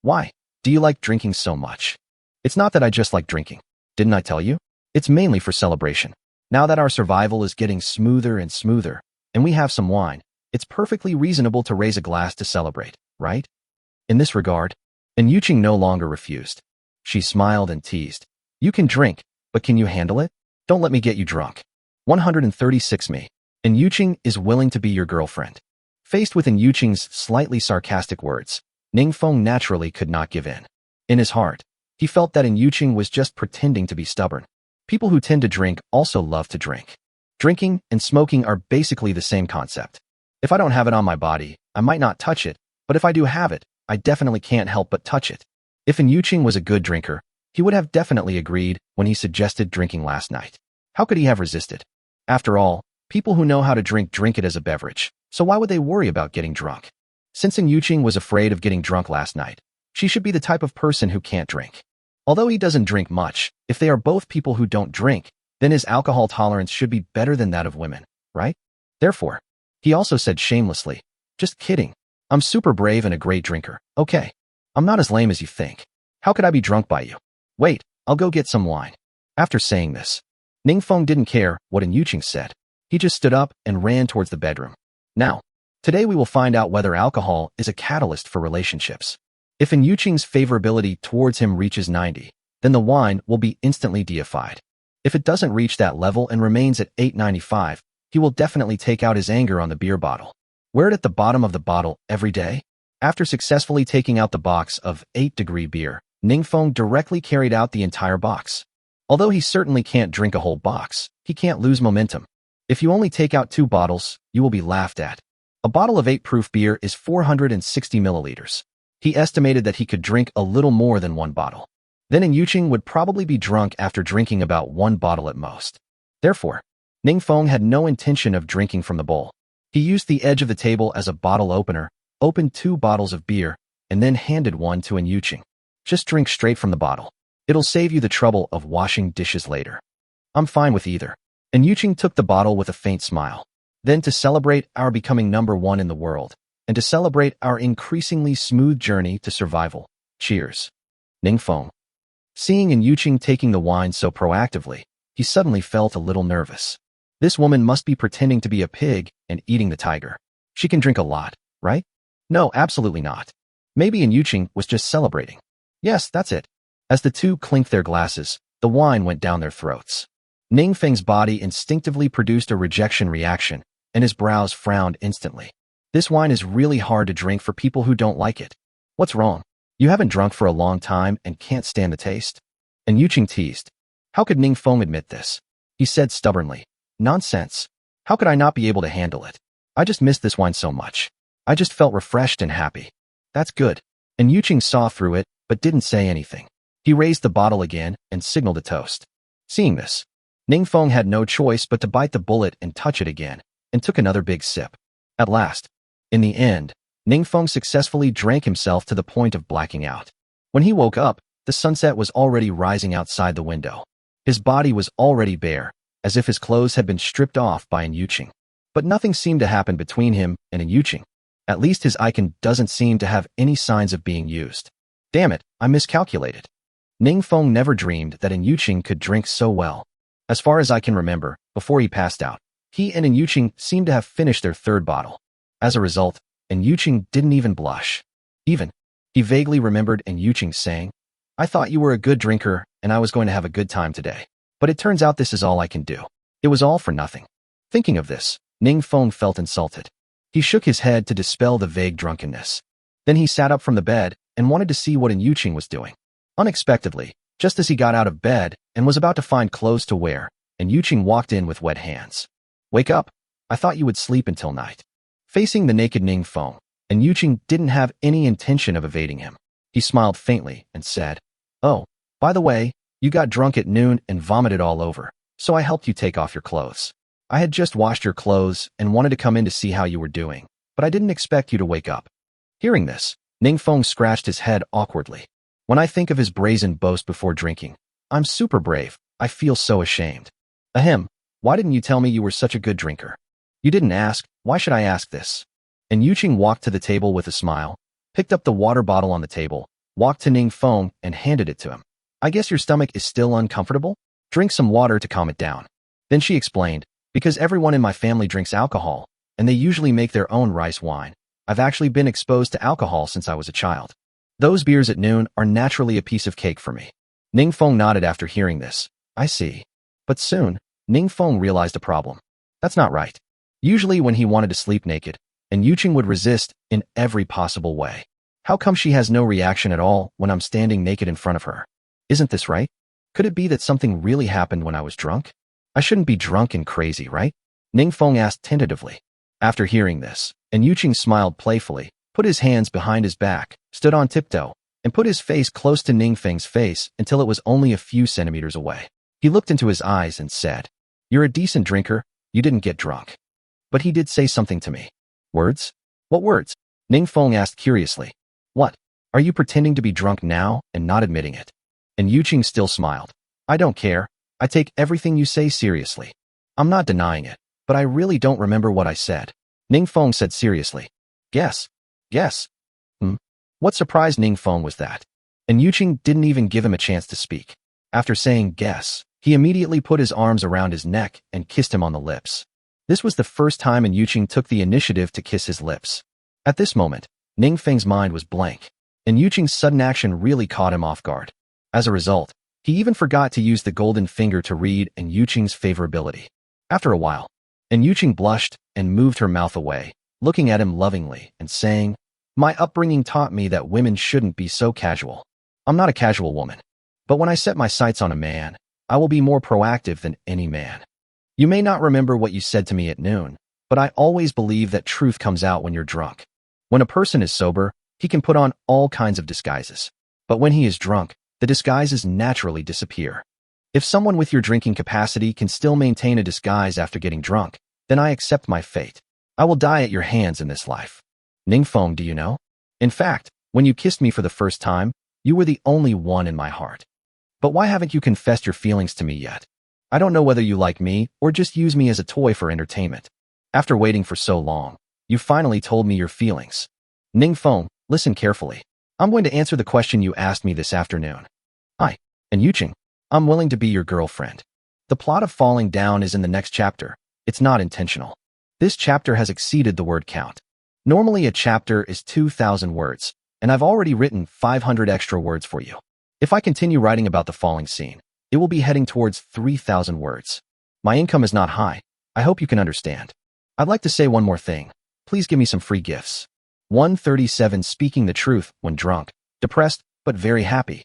Why do you like drinking so much?" "It's not that I just like drinking. Didn't I tell you? It's mainly for celebration. Now that our survival is getting smoother and smoother, and we have some wine, it's perfectly reasonable to raise a glass to celebrate, right?" In this regard, and Yuqing no longer refused. She smiled and teased, "You can drink, but can you handle it? Don't let me get you drunk." 136 Me. And Yuqing is willing to be your girlfriend. Faced with Yuqing's slightly sarcastic words, Ningfeng naturally could not give in. In his heart, he felt that Yuqing was just pretending to be stubborn. People who tend to drink also love to drink. Drinking and smoking are basically the same concept. If I don't have it on my body, I might not touch it, but if I do have it, I definitely can't help but touch it. If Yuqing was a good drinker, he would have definitely agreed when he suggested drinking last night. How could he have resisted? After all, people who know how to drink it as a beverage, so why would they worry about getting drunk? Since Yuqing was afraid of getting drunk last night, she should be the type of person who can't drink. Although he doesn't drink much, if they are both people who don't drink, then his alcohol tolerance should be better than that of women, right? Therefore, he also said shamelessly, "Just kidding. I'm super brave and a great drinker, okay? I'm not as lame as you think. How could I be drunk by you? Wait, I'll go get some wine." After saying this, Ningfeng didn't care what Yuqing said. He just stood up and ran towards the bedroom. Now, today we will find out whether alcohol is a catalyst for relationships. If Yuqing's favorability towards him reaches 90, then the wine will be instantly deified. If it doesn't reach that level and remains at 895, he will definitely take out his anger on the beer bottle. Wear it at the bottom of the bottle every day. After successfully taking out the box of 8-degree beer, Ningfeng directly carried out the entire box. Although he certainly can't drink a whole box, he can't lose momentum. If you only take out 2 bottles, you will be laughed at. A bottle of 8-proof beer is 460 milliliters. He estimated that he could drink a little more than 1 bottle. Then Yuqing would probably be drunk after drinking about 1 bottle at most. Therefore, Ningfeng had no intention of drinking from the bowl. He used the edge of the table as a bottle opener, opened 2 bottles of beer, and then handed one to Yuqing. "Just drink straight from the bottle. It'll save you the trouble of washing dishes later." "I'm fine with either." And Yuqing took the bottle with a faint smile. Then, to celebrate our becoming #1 in the world, and to celebrate our increasingly smooth journey to survival, cheers. Ningfeng. Seeing Yuqing taking the wine so proactively, he suddenly felt a little nervous. This woman must be pretending to be a pig and eating the tiger. She can drink a lot, right? No, absolutely not. Maybe Yuqing was just celebrating. Yes, that's it. As the two clinked their glasses, the wine went down their throats. Ningfeng's body instinctively produced a rejection reaction, and his brows frowned instantly. This wine is really hard to drink for people who don't like it. What's wrong? You haven't drunk for a long time and can't stand the taste? And Yuqing teased. How could Ningfeng admit this? He said stubbornly, "Nonsense. How could I not be able to handle it? I just missed this wine so much. I just felt refreshed and happy." "That's good." And Yuqing saw through it, but didn't say anything. He raised the bottle again and signaled a toast. Seeing this, Ningfeng had no choice but to bite the bullet and touch it again, and took another big sip. At last, in the end, Ningfeng successfully drank himself to the point of blacking out. When he woke up, the sunset was already rising outside the window. His body was already bare, as if his clothes had been stripped off by Yuqing. But nothing seemed to happen between him and Yuqing. At least his icon doesn't seem to have any signs of being used. Damn it, I miscalculated. Ningfeng never dreamed that Yuqing could drink so well. As far as I can remember, before he passed out, he and Yuqing seemed to have finished their 3rd bottle. As a result, Yuqing didn't even blush. He vaguely remembered Yuqing saying, "I thought you were a good drinker and I was going to have a good time today. But it turns out this is all I can do." It was all for nothing. Thinking of this, Ningfeng felt insulted. He shook his head to dispel the vague drunkenness. Then he sat up from the bed and wanted to see what Yuqing was doing. Unexpectedly, just as he got out of bed and was about to find clothes to wear, Yuqing walked in with wet hands. "Wake up. I thought you would sleep until night." Facing the naked Ningfeng, Yuqing didn't have any intention of evading him. He smiled faintly and said, "Oh, by the way, you got drunk at noon and vomited all over, so I helped you take off your clothes. I had just washed your clothes and wanted to come in to see how you were doing, but I didn't expect you to wake up. Hearing this, Ningfeng scratched his head awkwardly. When I think of his brazen boast before drinking, I'm super brave. I feel so ashamed. Ahem, why didn't you tell me you were such a good drinker? You didn't ask, why should I ask this? And Yuqing walked to the table with a smile, picked up the water bottle on the table, walked to Ningfeng and handed it to him. I guess your stomach is still uncomfortable? Drink some water to calm it down. Then she explained, because everyone in my family drinks alcohol, and they usually make their own rice wine. I've actually been exposed to alcohol since I was a child. Those beers at noon are naturally a piece of cake for me. Ningfeng nodded after hearing this. I see. But soon, Ningfeng realized a problem. That's not right. Usually when he wanted to sleep naked, and Yuqing would resist in every possible way. How come she has no reaction at all when I'm standing naked in front of her? Isn't this right? Could it be that something really happened when I was drunk? I shouldn't be drunk and crazy, right? Ningfeng asked tentatively. After hearing this, and Yuqing smiled playfully, put his hands behind his back, stood on tiptoe, and put his face close to Ningfeng's face until it was only a few centimeters away. He looked into his eyes and said, "You're a decent drinker, you didn't get drunk." But he did say something to me. Words? What words? Ningfeng asked curiously. What? Are you pretending to be drunk now and not admitting it? And Yuqing still smiled. I don't care. I take everything you say seriously. I'm not denying it, but I really don't remember what I said. Ningfeng said seriously. Guess. Guess. What surprised Ningfeng was that. And Yuqing didn't even give him a chance to speak. After saying guess, he immediately put his arms around his neck and kissed him on the lips. This was the first time Yuqing took the initiative to kiss his lips. At this moment, Ningfeng's mind was blank, and Yuqing's sudden action really caught him off guard. As a result, he even forgot to use the golden finger to read Yuqing's favorability. After a while, Yuqing blushed and moved her mouth away, looking at him lovingly and saying, "My upbringing taught me that women shouldn't be so casual. I'm not a casual woman. But when I set my sights on a man, I will be more proactive than any man. You may not remember what you said to me at noon, but I always believe that truth comes out when you're drunk. When a person is sober, he can put on all kinds of disguises. But when he is drunk, the disguises naturally disappear. If someone with your drinking capacity can still maintain a disguise after getting drunk, then I accept my fate. I will die at your hands in this life. Ningfeng, do you know? In fact, when you kissed me for the first time, you were the only one in my heart. But why haven't you confessed your feelings to me yet? I don't know whether you like me or just use me as a toy for entertainment. After waiting for so long, you finally told me your feelings. Ningfeng, listen carefully. I'm going to answer the question you asked me this afternoon. And Yuqing, I'm willing to be your girlfriend. The plot of Falling Down is in the next chapter. It's not intentional. This chapter has exceeded the word count. Normally a chapter is 2,000 words, and I've already written 500 extra words for you. If I continue writing about the falling scene, it will be heading towards 3,000 words. My income is not high. I hope you can understand. I'd like to say one more thing. Please give me some free gifts. 137 Speaking the truth when drunk, depressed, but very happy.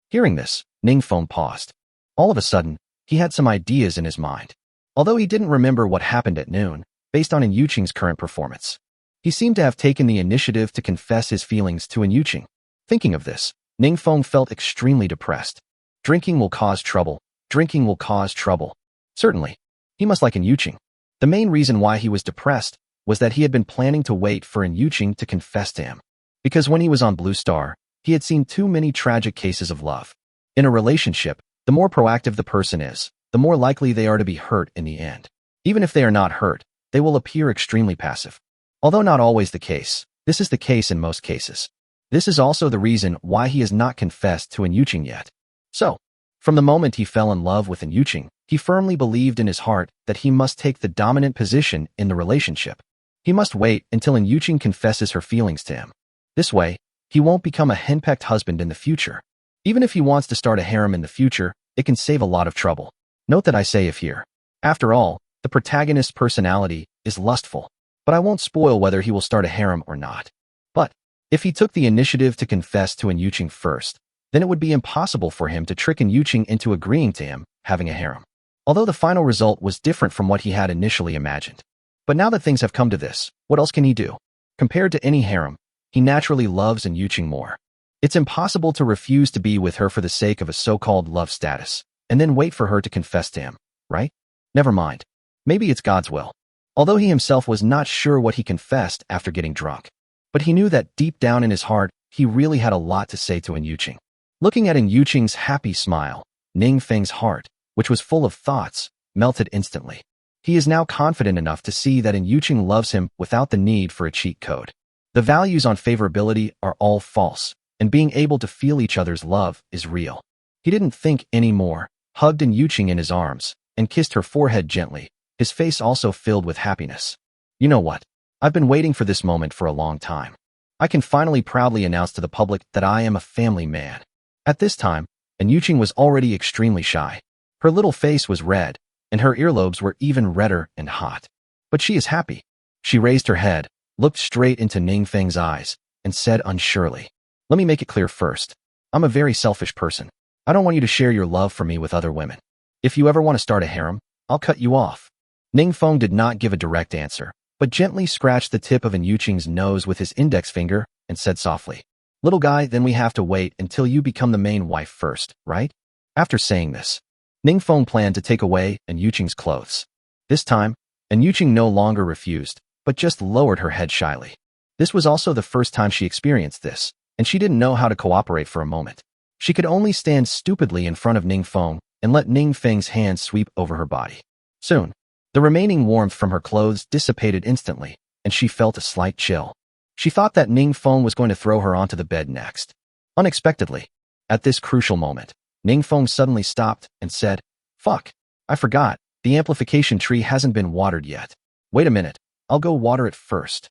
Hearing this, Ningfeng paused. All of a sudden, he had some ideas in his mind. Although he didn't remember what happened at noon, based on Yuqing's current performance. He seemed to have taken the initiative to confess his feelings to Yuqing. Thinking of this, Ningfeng felt extremely depressed. Drinking will cause trouble. Drinking will cause trouble. Certainly, he must like Yuqing. The main reason why he was depressed was that he had been planning to wait for Yuqing to confess to him. Because when he was on Blue Star, he had seen too many tragic cases of love. In a relationship, the more proactive the person is, the more likely they are to be hurt in the end. Even if they are not hurt, they will appear extremely passive. Although not always the case, this is the case in most cases. This is also the reason why he has not confessed to Yuqing yet. So, from the moment he fell in love with Yuqing, he firmly believed in his heart that he must take the dominant position in the relationship. He must wait until Yuqing confesses her feelings to him. This way, he won't become a henpecked husband in the future. Even if he wants to start a harem in the future, it can save a lot of trouble. Note that I say if here. After all, the protagonist's personality is lustful, but I won't spoil whether he will start a harem or not. But, if he took the initiative to confess to Yuqing first, then it would be impossible for him to trick Yuqing into agreeing to him having a harem. Although the final result was different from what he had initially imagined. But now that things have come to this, what else can he do? Compared to any harem, he naturally loves Yuqing more. It's impossible to refuse to be with her for the sake of a so-called love status, and then wait for her to confess to him, right? Never mind. Maybe it's God's will. although he himself was not sure what he confessed after getting drunk. But he knew that deep down in his heart, he really had a lot to say to Yuqing. Looking at Yuqing's happy smile, Ning Feng's heart, which was full of thoughts, melted instantly. He is now confident enough to see that Yuqing loves him without the need for a cheat code. The values on favorability are all false, and being able to feel each other's love is real. He didn't think anymore, hugged Yuqing in his arms, and kissed her forehead gently, his face also filled with happiness. You know what? I've been waiting for this moment for a long time. I can finally proudly announce to the public that I am a family man. At this time, Yuqing was already extremely shy. Her little face was red, and her earlobes were even redder and hot. But she is happy. She raised her head, looked straight into Ning Feng's eyes, and said unsurely, "Let me make it clear first. I'm a very selfish person. I don't want you to share your love for me with other women. If you ever want to start a harem, I'll cut you off." Ning Feng did not give a direct answer, but gently scratched the tip of Yuqing's nose with his index finger and said softly, "Little guy, then we have to wait until you become the main wife first, right?" After saying this, Ning Feng planned to take away Yuqing's clothes. This time, Yuqing no longer refused, but just lowered her head shyly. This was also the first time she experienced this, and she didn't know how to cooperate for a moment. She could only stand stupidly in front of Ning Feng and let Ning Feng's hands sweep over her body. Soon, the remaining warmth from her clothes dissipated instantly, and she felt a slight chill. She thought that Ning Feng was going to throw her onto the bed next. Unexpectedly, at this crucial moment, Ning Feng suddenly stopped and said, "Fuck, I forgot, the amplification tree hasn't been watered yet. Wait a minute, I'll go water it first."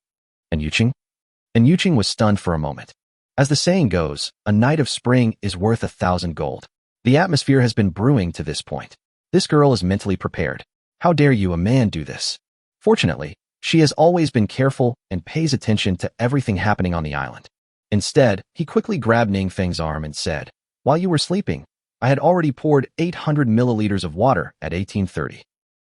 And Yuqing? And Yuqing was stunned for a moment. As the saying goes, a night of spring is worth 1,000 gold. The atmosphere has been brewing to this point. This girl is mentally prepared. How dare you, a man, do this? Fortunately, she has always been careful and pays attention to everything happening on the island. Instead, he quickly grabbed Ning Feng's arm and said, "While you were sleeping, I had already poured 800 milliliters of water at 1830.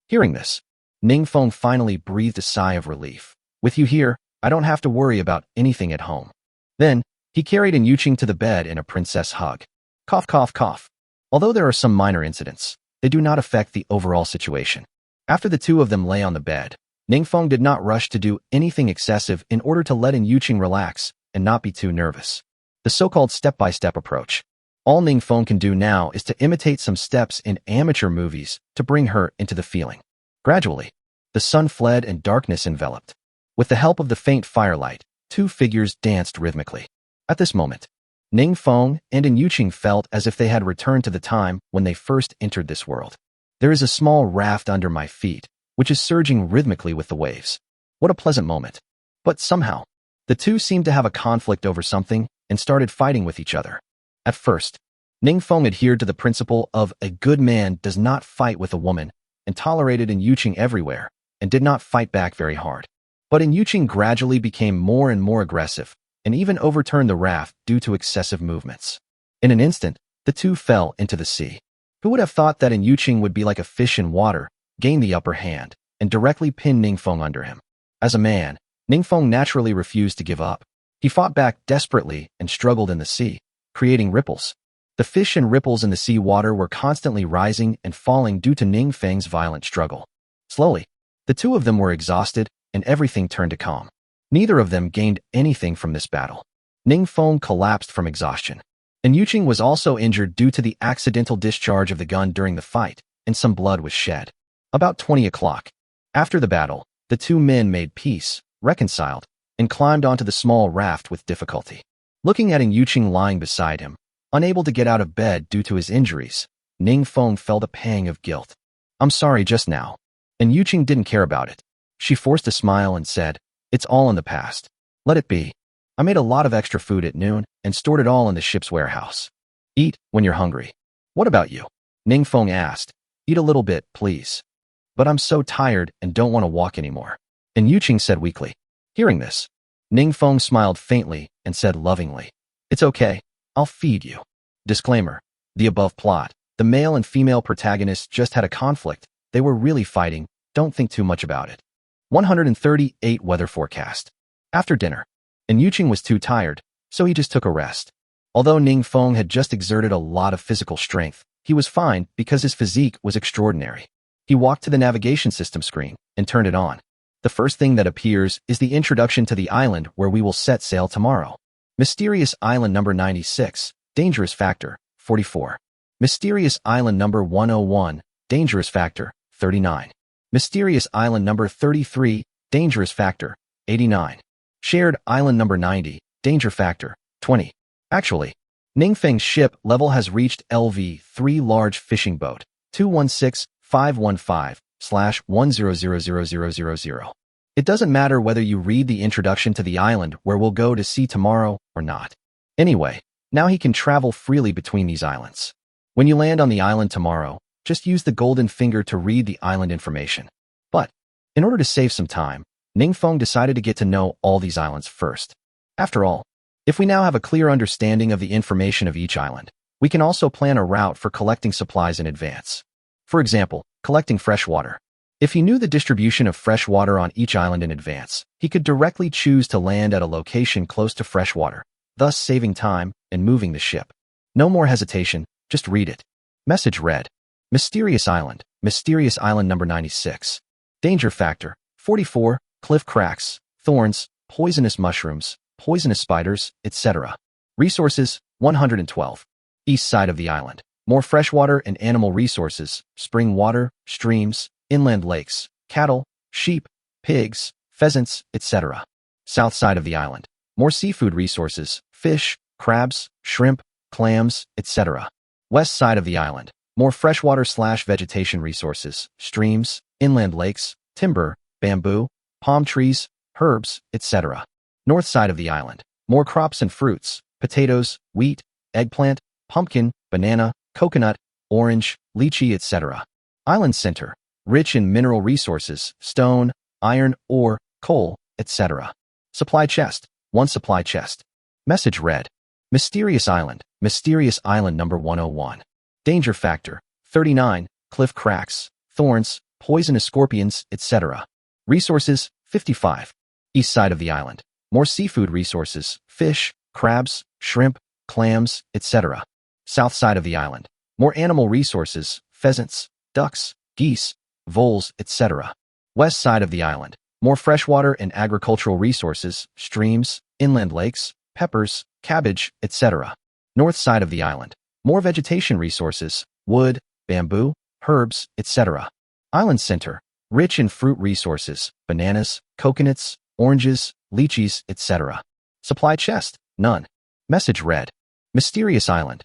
Hearing this, Ning Feng finally breathed a sigh of relief. "With you here, I don't have to worry about anything at home." Then, he carried Yuqing to the bed in a princess hug. Cough, cough, cough. Although there are some minor incidents, they do not affect the overall situation. After the two of them lay on the bed, Ning Feng did not rush to do anything excessive in order to let Yuqing relax and not be too nervous. The so-called step-by-step approach. All Ning Feng can do now is to imitate some steps in amateur movies to bring her into the feeling. Gradually, the sun fled and darkness enveloped. With the help of the faint firelight, two figures danced rhythmically. At this moment, Ning Feng and Yuqing felt as if they had returned to the time when they first entered this world. There is a small raft under my feet, which is surging rhythmically with the waves. What a pleasant moment. But somehow, the two seemed to have a conflict over something and started fighting with each other. At first, Ning Feng adhered to the principle of a good man does not fight with a woman and tolerated Yuqing everywhere and did not fight back very hard. But Yuqing gradually became more and more aggressive and even overturned the raft due to excessive movements. In an instant, the two fell into the sea. Who would have thought that Yuqing would be like a fish in water, gain the upper hand, and directly pin Ning Feng under him? As a man, Ning Feng naturally refused to give up. He fought back desperately and struggled in the sea, creating ripples. The fish and ripples in the sea water were constantly rising and falling due to Ning Feng's violent struggle. Slowly, the two of them were exhausted and everything turned to calm. Neither of them gained anything from this battle. Ning Feng collapsed from exhaustion. Yuqing was also injured due to the accidental discharge of the gun during the fight, and some blood was shed. About 20 o'clock. After the battle, the two men made peace, reconciled, and climbed onto the small raft with difficulty. Looking at Yuqing lying beside him, unable to get out of bed due to his injuries, Ning Feng felt a pang of guilt. "I'm sorry just now." And Yuqing didn't care about it. She forced a smile and said, "It's all in the past. Let it be. I made a lot of extra food at noon and stored it all in the ship's warehouse. Eat when you're hungry." "What about you?" Ning Feng asked. "Eat a little bit, please." "But I'm so tired and don't want to walk anymore." And Yuqing said weakly. Hearing this, Ning Feng smiled faintly and said lovingly, "It's okay. I'll feed you." Disclaimer. The above plot. The male and female protagonists just had a conflict. They were really fighting. Don't think too much about it. 138 weather forecast. After dinner, Yuqing was too tired, so he just took a rest. Although Ning Feng had just exerted a lot of physical strength, he was fine because his physique was extraordinary. He walked to the navigation system screen and turned it on. The first thing that appears is the introduction to the island where we will set sail tomorrow. Mysterious Island number 96, Dangerous Factor, 44. Mysterious Island number 101, Dangerous Factor, 39. Mysterious Island number 33, Dangerous Factor, 89. Shared Island number 90, Danger Factor, 20. Actually, Ningfeng's ship level has reached LV3 large fishing boat, 216-515/1000000. It doesn't matter whether you read the introduction to the island where we'll go to sea tomorrow or not. Anyway, now he can travel freely between these islands. When you land on the island tomorrow, just use the golden finger to read the island information. But, in order to save some time, Ningfeng decided to get to know all these islands first. After all, if we now have a clear understanding of the information of each island, we can also plan a route for collecting supplies in advance. For example, collecting fresh water. If he knew the distribution of fresh water on each island in advance, he could directly choose to land at a location close to fresh water, thus saving time and moving the ship. No more hesitation, just read it. Message read. Mysterious Island number 96. Danger Factor, 44, cliff cracks, thorns, poisonous mushrooms, poisonous spiders, etc. Resources, 112. East side of the island. More freshwater and animal resources, spring water, streams, inland lakes, cattle, sheep, pigs, pheasants, etc. South side of the island. More seafood resources, fish, crabs, shrimp, clams, etc. West side of the island. More freshwater/vegetation resources, streams, inland lakes, timber, bamboo, palm trees, herbs, etc. North side of the island. More crops and fruits, potatoes, wheat, eggplant, pumpkin, banana, coconut, orange, lychee, etc. Island center. Rich in mineral resources, stone, iron, ore, coal, etc. Supply chest. 1 supply chest. Message read. Mysterious Island number 101. Danger Factor, 39, cliff cracks, thorns, poisonous scorpions, etc. Resources, 55. East side of the island. More seafood resources, fish, crabs, shrimp, clams, etc. South side of the island. More animal resources, pheasants, ducks, geese, voles, etc. West side of the island. More freshwater and agricultural resources, streams, inland lakes, peppers, cabbage, etc. North side of the island. More vegetation resources, wood, bamboo, herbs, etc. Island center. Rich in fruit resources, bananas, coconuts, oranges, lychees, etc. Supply chest, none. Message read. Mysterious Island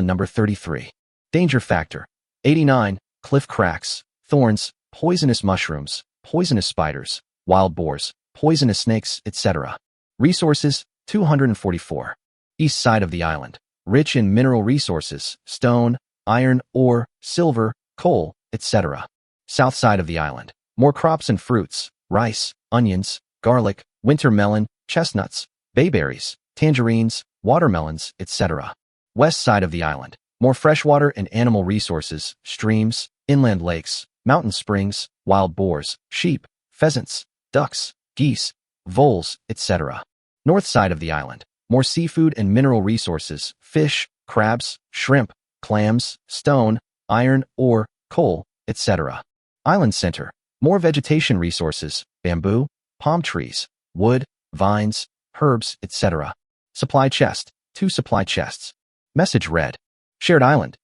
number 33. Danger Factor, 89, cliff cracks, thorns, poisonous mushrooms, poisonous spiders, wild boars, poisonous snakes, etc. Resources, 244. East side of the island. Rich in mineral resources, stone, iron, ore, silver, coal, etc. South side of the island. More crops and fruits, rice, onions, garlic, winter melon, chestnuts, bayberries, tangerines, watermelons, etc. West side of the island. More freshwater and animal resources, streams, inland lakes, mountain springs, wild boars, sheep, pheasants, ducks, geese, voles, etc. North side of the island. More seafood and mineral resources, fish, crabs, shrimp, clams, stone, iron, ore, coal, etc. Island center. More vegetation resources, bamboo, palm trees, wood, vines, herbs, etc. Supply chest, 2 supply chests. Message read. Shared Island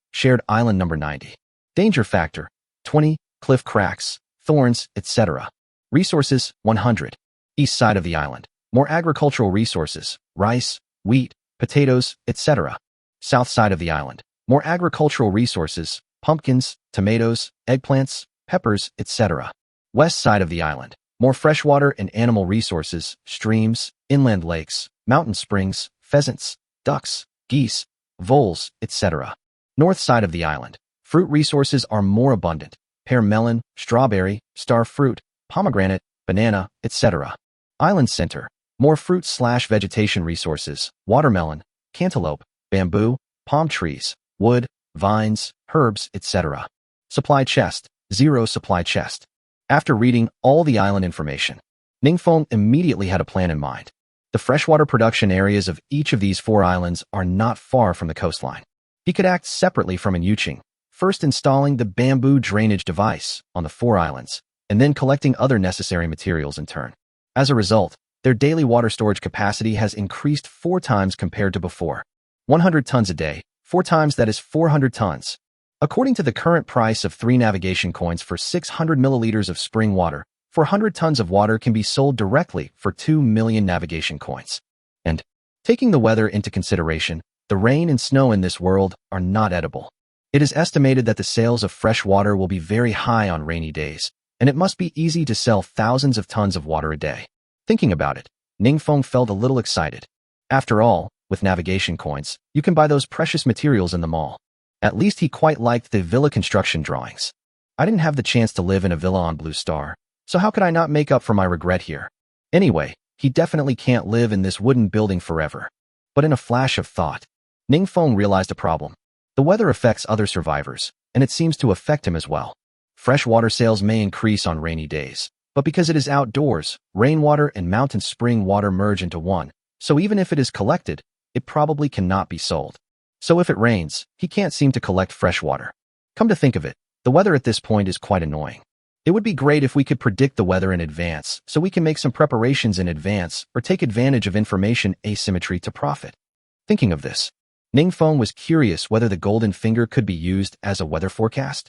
number 90. Danger Factor, 20, cliff cracks, thorns, etc. Resources, 100. East side of the island. More agricultural resources, rice, wheat, potatoes, etc. South side of the island. More agricultural resources, pumpkins, tomatoes, eggplants, peppers, etc. West side of the island. More freshwater and animal resources, streams, inland lakes, mountain springs, pheasants, ducks, geese, voles, etc. North side of the island. Fruit resources are more abundant. Pear, melon, strawberry, star fruit, pomegranate, banana, etc. Island center. More fruit/vegetation resources, watermelon, cantaloupe, bamboo, palm trees, wood, vines, herbs, etc. Supply chest, 0 supply chest. After reading all the island information, Ningfeng immediately had a plan in mind. The freshwater production areas of each of these 4 islands are not far from the coastline. He could act separately from Yuqing, first installing the bamboo drainage device on the 4 islands, and then collecting other necessary materials in turn. As a result, their daily water storage capacity has increased 4 times compared to before. 100 tons a day, 4 times that is 400 tons. According to the current price of 3 navigation coins for 600 milliliters of spring water, 400 tons of water can be sold directly for 2 million navigation coins. And, taking the weather into consideration, the rain and snow in this world are not edible. It is estimated that the sales of fresh water will be very high on rainy days, and it must be easy to sell thousands of tons of water a day. Thinking about it, Ningfeng felt a little excited. After all, with navigation coins, you can buy those precious materials in the mall. At least he quite liked the villa construction drawings. I didn't have the chance to live in a villa on Blue Star, so how could I not make up for my regret here? Anyway, he definitely can't live in this wooden building forever. But in a flash of thought, Ningfeng realized a problem. The weather affects other survivors, and it seems to affect him as well. Fresh water sales may increase on rainy days, but because it is outdoors, rainwater and mountain spring water merge into one, so even if it is collected, it probably cannot be sold. So if it rains, he can't seem to collect fresh water. Come to think of it, the weather at this point is quite annoying. It would be great if we could predict the weather in advance, so we can make some preparations in advance or take advantage of information asymmetry to profit. Thinking of this, Ningfeng was curious whether the golden finger could be used as a weather forecast.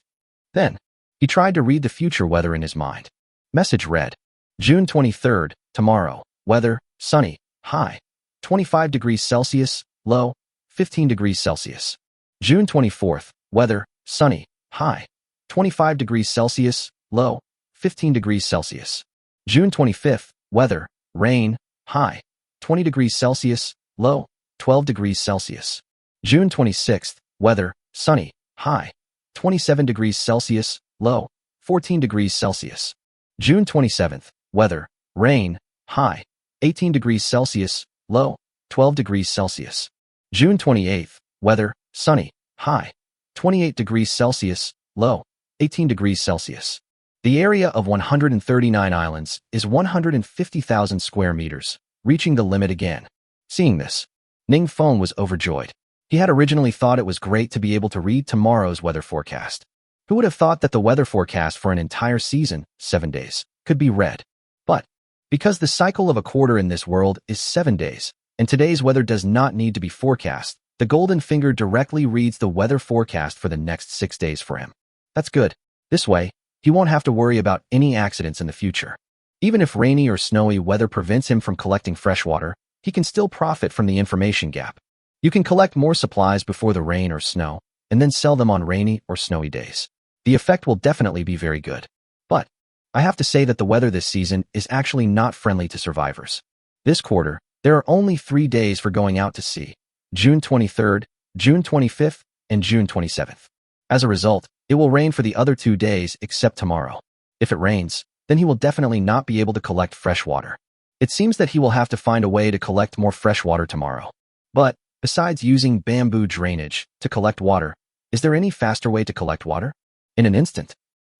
Then, he tried to read the future weather in his mind. Message read, June 23rd, tomorrow, weather, sunny, high, 25 degrees Celsius, low, 15 degrees Celsius. June 24th, weather, sunny, high, 25 degrees Celsius, low, 15 degrees Celsius. June 25th, weather, rain, high, 20 degrees Celsius, low, 12 degrees Celsius. June 26th, weather, sunny, high, 27 degrees Celsius, low, 14 degrees Celsius. June 27th, weather, rain, high, 18 degrees Celsius, low, 12 degrees Celsius. June 28th, weather, sunny, high, 28 degrees Celsius, low, 18 degrees Celsius. The area of 139 islands is 150,000 square meters, reaching the limit again. Seeing this, Ningfeng was overjoyed. He had originally thought it was great to be able to read tomorrow's weather forecast. Who would have thought that the weather forecast for an entire season, 7 days, could be read? But, because the cycle of a quarter in this world is 7 days, and today's weather does not need to be forecast, the golden finger directly reads the weather forecast for the next 6 days for him. That's good. This way, he won't have to worry about any accidents in the future. Even if rainy or snowy weather prevents him from collecting fresh water, he can still profit from the information gap. You can collect more supplies before the rain or snow, and then sell them on rainy or snowy days. The effect will definitely be very good. But, I have to say that the weather this season is actually not friendly to survivors. This quarter, there are only 3 days for going out to sea, June 23rd, June 25th, and June 27th. As a result, it will rain for the other 2 days except tomorrow. If it rains, then he will definitely not be able to collect fresh water. It seems that he will have to find a way to collect more fresh water tomorrow. But, besides using bamboo drainage to collect water, is there any faster way to collect water? In an instant,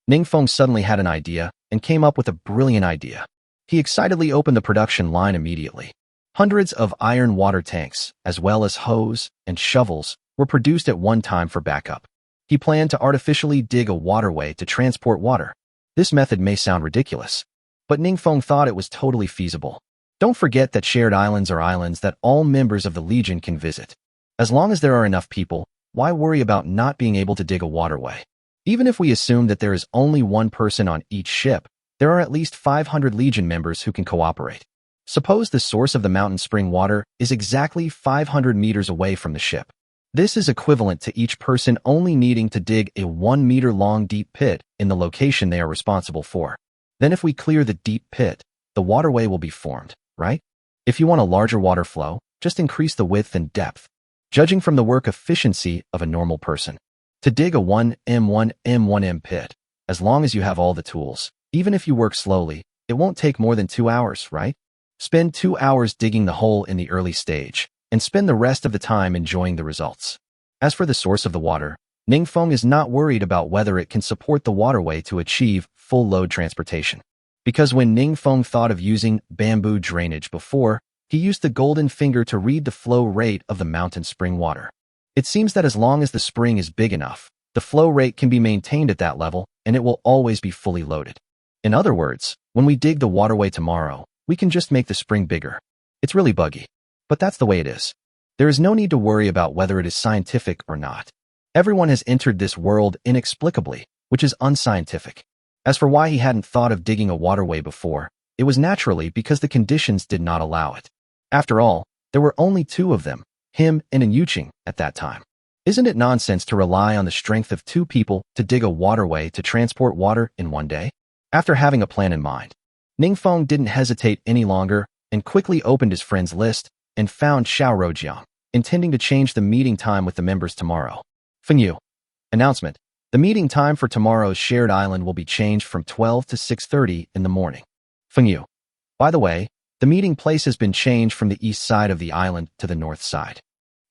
Ningfeng suddenly had an idea and came up with a brilliant idea. He excitedly opened the production line immediately. Hundreds of iron water tanks, as well as hose and shovels, were produced at one time for backup. He planned to artificially dig a waterway to transport water. This method may sound ridiculous, but Ningfeng thought it was totally feasible. Don't forget that shared islands are islands that all members of the Legion can visit. As long as there are enough people, why worry about not being able to dig a waterway? Even if we assume that there is only one person on each ship, there are at least 500 Legion members who can cooperate. Suppose the source of the mountain spring water is exactly 500 meters away from the ship. This is equivalent to each person only needing to dig a 1 meter long deep pit in the location they are responsible for. Then if we clear the deep pit, the waterway will be formed, right? If you want a larger water flow, just increase the width and depth, judging from the work efficiency of a normal person. To dig a 1m pit, as long as you have all the tools, even if you work slowly, it won't take more than 2 hours, right? Spend 2 hours digging the hole in the early stage, and spend the rest of the time enjoying the results. As for the source of the water, Ningfeng is not worried about whether it can support the waterway to achieve full load transportation. Because when Ningfeng thought of using bamboo drainage before, he used the golden finger to read the flow rate of the mountain spring water. It seems that as long as the spring is big enough, the flow rate can be maintained at that level, and it will always be fully loaded. In other words, when we dig the waterway tomorrow, we can just make the spring bigger. It's really buggy, but that's the way it is. There is no need to worry about whether it is scientific or not. Everyone has entered this world inexplicably, which is unscientific. As for why he hadn't thought of digging a waterway before, it was naturally because the conditions did not allow it. After all, there were only two of them, him and Yuching, at that time. Isn't it nonsense to rely on the strength of two people to dig a waterway to transport water in one day? After having a plan in mind, Ningfeng didn't hesitate any longer and quickly opened his friends list and found Xiao Rojiang, intending to change the meeting time with the members tomorrow. Fengyu. Announcement. The meeting time for tomorrow's shared island will be changed from 12 to 6:30 in the morning. Fengyu. By the way, the meeting place has been changed from the east side of the island to the north side.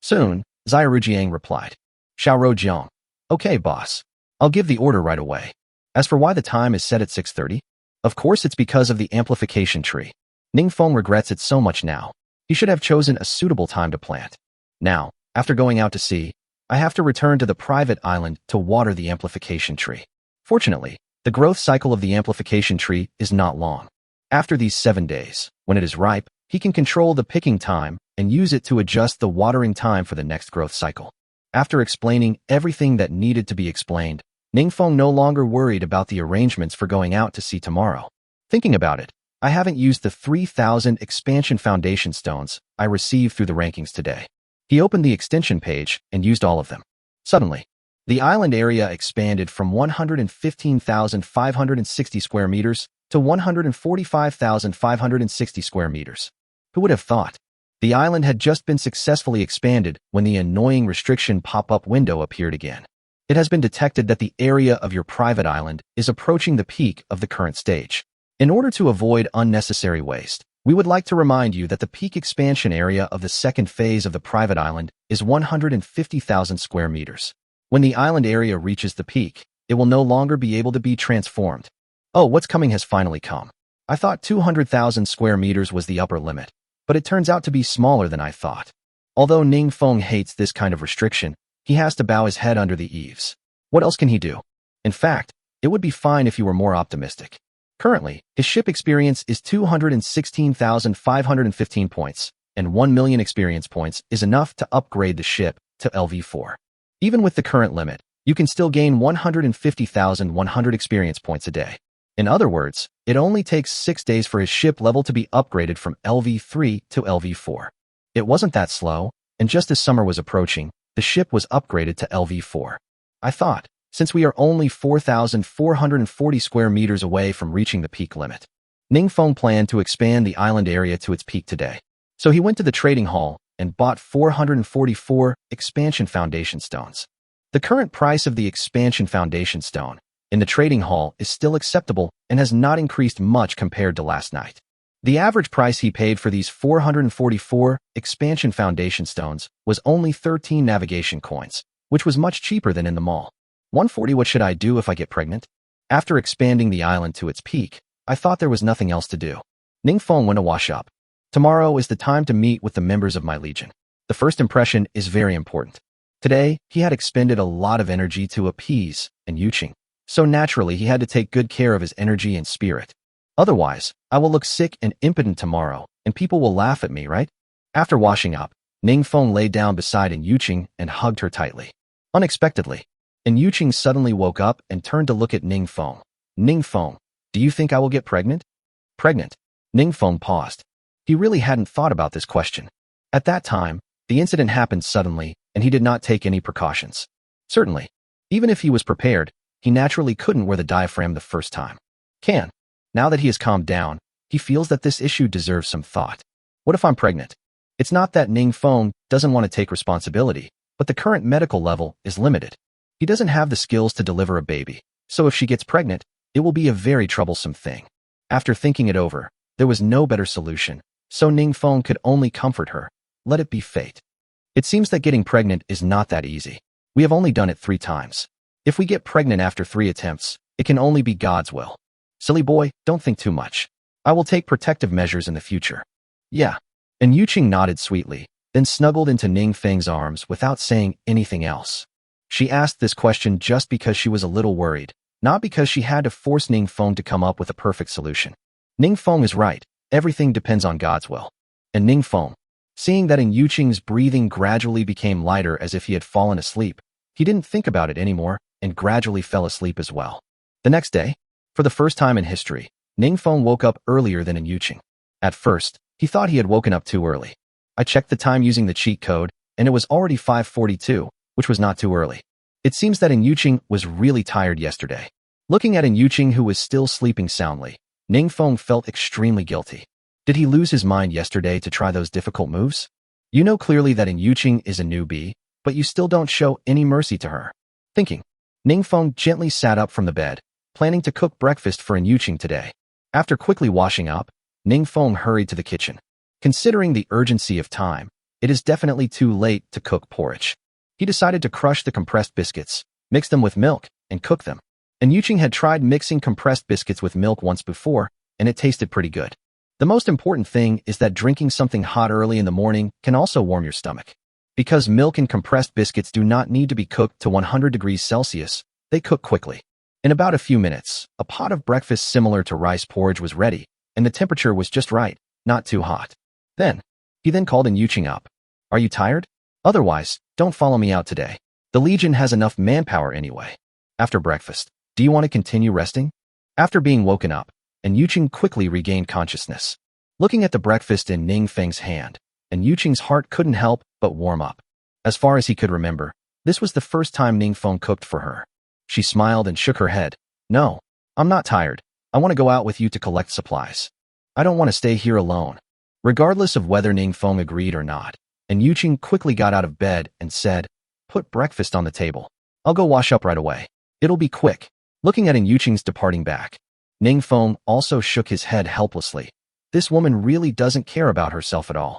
Soon, Zairujiang replied. Xiao Rojiang. Okay, boss. I'll give the order right away. As for why the time is set at 6:30, of course it's because of the amplification tree. Ningfeng regrets it so much now. He should have chosen a suitable time to plant. Now, after going out to sea, I have to return to the private island to water the amplification tree. Fortunately, the growth cycle of the amplification tree is not long. After these 7 days, when it is ripe, he can control the picking time and use it to adjust the watering time for the next growth cycle. After explaining everything that needed to be explained, Ningfeng no longer worried about the arrangements for going out to sea tomorrow. Thinking about it, I haven't used the 3,000 expansion foundation stones I received through the rankings today. He opened the extension page and used all of them. Suddenly, the island area expanded from 115,560 square meters to 145,560 square meters. Who would have thought? The island had just been successfully expanded when the annoying restriction pop-up window appeared again. It has been detected that the area of your private island is approaching the peak of the current stage. In order to avoid unnecessary waste, we would like to remind you that the peak expansion area of the second phase of the private island is 150,000 square meters. When the island area reaches the peak, it will no longer be able to be transformed. Oh, what's coming has finally come. I thought 200,000 square meters was the upper limit, but it turns out to be smaller than I thought. Although Ningfeng hates this kind of restriction, he has to bow his head under the eaves. What else can he do? In fact, it would be fine if you were more optimistic. Currently, his ship experience is 216,515 points, and 1 million experience points is enough to upgrade the ship to Lv.4. Even with the current limit, you can still gain 150,100 experience points a day. In other words, it only takes 6 days for his ship level to be upgraded from Lv.3 to Lv.4. It wasn't that slow, and just as summer was approaching, the ship was upgraded to Lv.4. I thought, since we are only 4,440 square meters away from reaching the peak limit, Ningfeng planned to expand the island area to its peak today. So he went to the trading hall and bought 444 expansion foundation stones. The current price of the expansion foundation stone in the trading hall is still acceptable and has not increased much compared to last night. The average price he paid for these 444 expansion foundation stones was only 13 navigation coins, which was much cheaper than in the mall. 140. What should I do if I get pregnant? After expanding the island to its peak, I thought there was nothing else to do. Ningfeng went to wash up. Tomorrow is the time to meet with the members of my legion. The first impression is very important. Today, he had expended a lot of energy to appease Yuching, so naturally he had to take good care of his energy and spirit. Otherwise, I will look sick and impotent tomorrow, and people will laugh at me, right? After washing up, Ningfeng lay down beside Yuching and hugged her tightly. Unexpectedly, Yuching suddenly woke up and turned to look at Ningfeng. Ningfeng, do you think I will get pregnant? Pregnant? Ningfeng paused. He really hadn't thought about this question. At that time, the incident happened suddenly, and he did not take any precautions. Certainly, even if he was prepared, he naturally couldn't wear the diaphragm the first time. Now that he has calmed down, he feels that this issue deserves some thought. What if I'm pregnant? It's not that Ningfeng doesn't want to take responsibility, but the current medical level is limited. He doesn't have the skills to deliver a baby, so if she gets pregnant, it will be a very troublesome thing. After thinking it over, there was no better solution, so Ningfeng could only comfort her. Let it be fate. It seems that getting pregnant is not that easy. We have only done it 3 times. If we get pregnant after 3 attempts, it can only be God's will. Silly boy, don't think too much. I will take protective measures in the future. Yeah. And Yuching nodded sweetly, then snuggled into Ningfeng's arms without saying anything else. She asked this question just because she was a little worried. not because she had to force Ningfeng to come up with a perfect solution. Ningfeng is right. Everything depends on God's will. And Ningfeng, seeing that Yuqing's breathing gradually became lighter as if he had fallen asleep, he didn't think about it anymore and gradually fell asleep as well. The next day, for the first time in history, Ningfeng woke up earlier than Yuqing. At first, he thought he had woken up too early. I checked the time using the cheat code, and it was already 5:42, which was not too early. It seems that Yuqing was really tired yesterday. Looking at Yuqing, who was still sleeping soundly, Ningfeng felt extremely guilty. Did he lose his mind yesterday to try those difficult moves? You know clearly that Yuqing is a newbie, but you still don't show any mercy to her. Thinking, Ningfeng gently sat up from the bed, planning to cook breakfast for Yuqing today. After quickly washing up, Ningfeng hurried to the kitchen. Considering the urgency of time, it is definitely too late to cook porridge. He decided to crush the compressed biscuits, mix them with milk, and cook them. Yuqing had tried mixing compressed biscuits with milk once before, and it tasted pretty good. The most important thing is that drinking something hot early in the morning can also warm your stomach. Because milk and compressed biscuits do not need to be cooked to 100 degrees Celsius, they cook quickly. In about a few minutes, a pot of breakfast similar to rice porridge was ready, and the temperature was just right, not too hot. He then called Yuqing up. Are you tired? Otherwise, don't follow me out today. The Legion has enough manpower anyway. After breakfast, do you want to continue resting? After being woken up, Yuqing quickly regained consciousness. Looking at the breakfast in Ningfeng's hand, Yuqing's heart couldn't help but warm up. As far as he could remember, this was the first time Ningfeng cooked for her. She smiled and shook her head. No, I'm not tired. I want to go out with you to collect supplies. I don't want to stay here alone. Regardless of whether Ningfeng agreed or not, Yuqing quickly got out of bed and said, put breakfast on the table. I'll go wash up right away. It'll be quick. Looking at Yuqing's departing back, Ningfeng also shook his head helplessly. This woman really doesn't care about herself at all.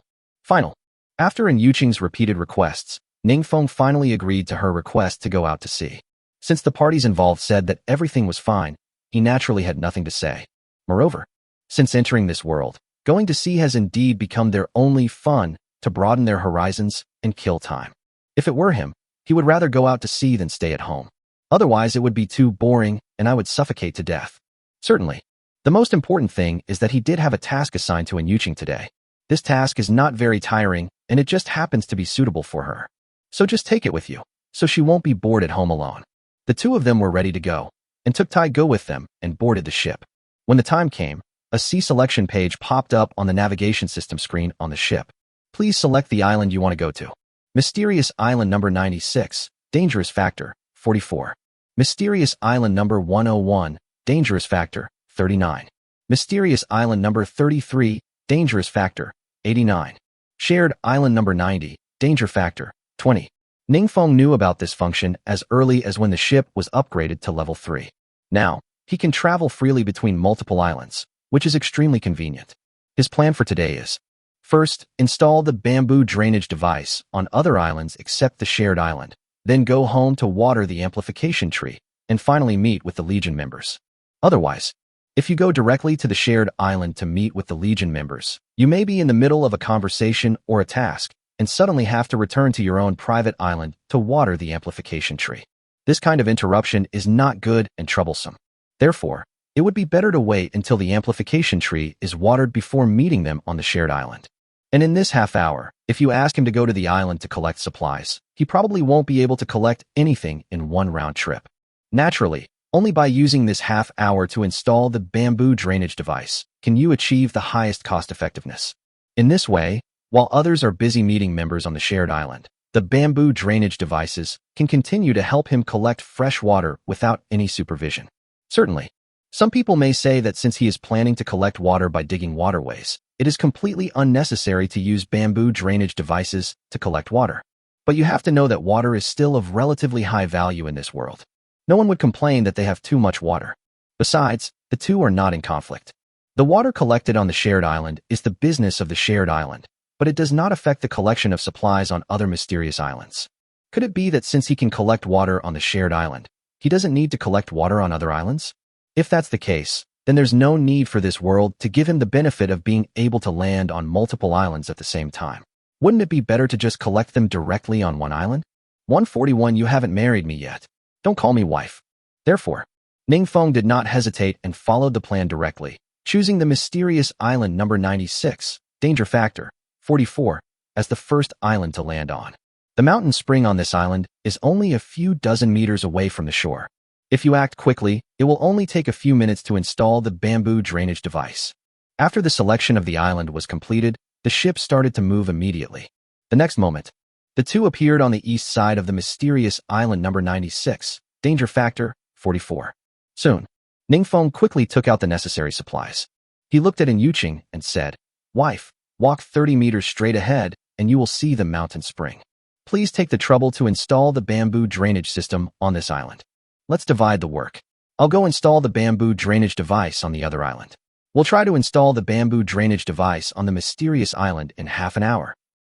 After Yuqing's repeated requests, Ningfeng finally agreed to her request to go out to sea. Since the parties involved said that everything was fine, he naturally had nothing to say. Moreover, since entering this world, going to sea has indeed become their only fun to broaden their horizons and kill time. If it were him, he would rather go out to sea than stay at home. Otherwise, it would be too boring and I would suffocate to death. Certainly, the most important thing is that he did have a task assigned to Yuqing today. This task is not very tiring, and it just happens to be suitable for her. So just take it with you, so she won't be bored at home alone. The two of them were ready to go, and took Tai Go with them and boarded the ship. When the time came, a sea selection page popped up on the navigation system screen on the ship. Please select the island you want to go to. Mysterious Island number 96, Dangerous Factor, 44. Mysterious Island number 101, Dangerous Factor, 39. Mysterious Island number 33, Dangerous Factor, 89. Shared Island number 90, Danger Factor, 20. Ningfeng knew about this function as early as when the ship was upgraded to level 3. Now, he can travel freely between multiple islands, which is extremely convenient. His plan for today is: first, install the bamboo drainage device on other islands except the shared island, then go home to water the amplification tree, and finally meet with the Legion members. Otherwise, if you go directly to the shared island to meet with the Legion members, you may be in the middle of a conversation or a task, and suddenly have to return to your own private island to water the amplification tree. This kind of interruption is not good and troublesome. Therefore, it would be better to wait until the amplification tree is watered before meeting them on the shared island. And in this half hour, if you ask him to go to the island to collect supplies, he probably won't be able to collect anything in one round trip. Naturally, only by using this half hour to install the bamboo drainage device can you achieve the highest cost effectiveness. In this way, while others are busy meeting members on the shared island, the bamboo drainage devices can continue to help him collect fresh water without any supervision. Certainly, some people may say that since he is planning to collect water by digging waterways, it is completely unnecessary to use bamboo drainage devices to collect water. But you have to know that water is still of relatively high value in this world. No one would complain that they have too much water. Besides, the two are not in conflict. The water collected on the shared island is the business of the shared island, but it does not affect the collection of supplies on other mysterious islands. Could it be that since he can collect water on the shared island, he doesn't need to collect water on other islands? If that's the case, then there's no need for this world to give him the benefit of being able to land on multiple islands at the same time. Wouldn't it be better to just collect them directly on one island? 141 You haven't married me yet. Don't call me wife. Therefore, Ning Feng did not hesitate and followed the plan directly, choosing the mysterious island number 96, danger factor 44, as the first island to land on. The mountain spring on this island is only a few dozen meters away from the shore. If you act quickly, it will only take a few minutes to install the bamboo drainage device. After the selection of the island was completed, the ship started to move immediately. The next moment, the two appeared on the east side of the mysterious island number 96, danger factor 44. Soon, Ning Feng quickly took out the necessary supplies. He looked at Yuqing and said, "Wife, walk 30 meters straight ahead and you will see the mountain spring. Please take the trouble to install the bamboo drainage system on this island. Let's divide the work. I'll go install the bamboo drainage device on the other island. We'll try to install the bamboo drainage device on the mysterious island in half an hour."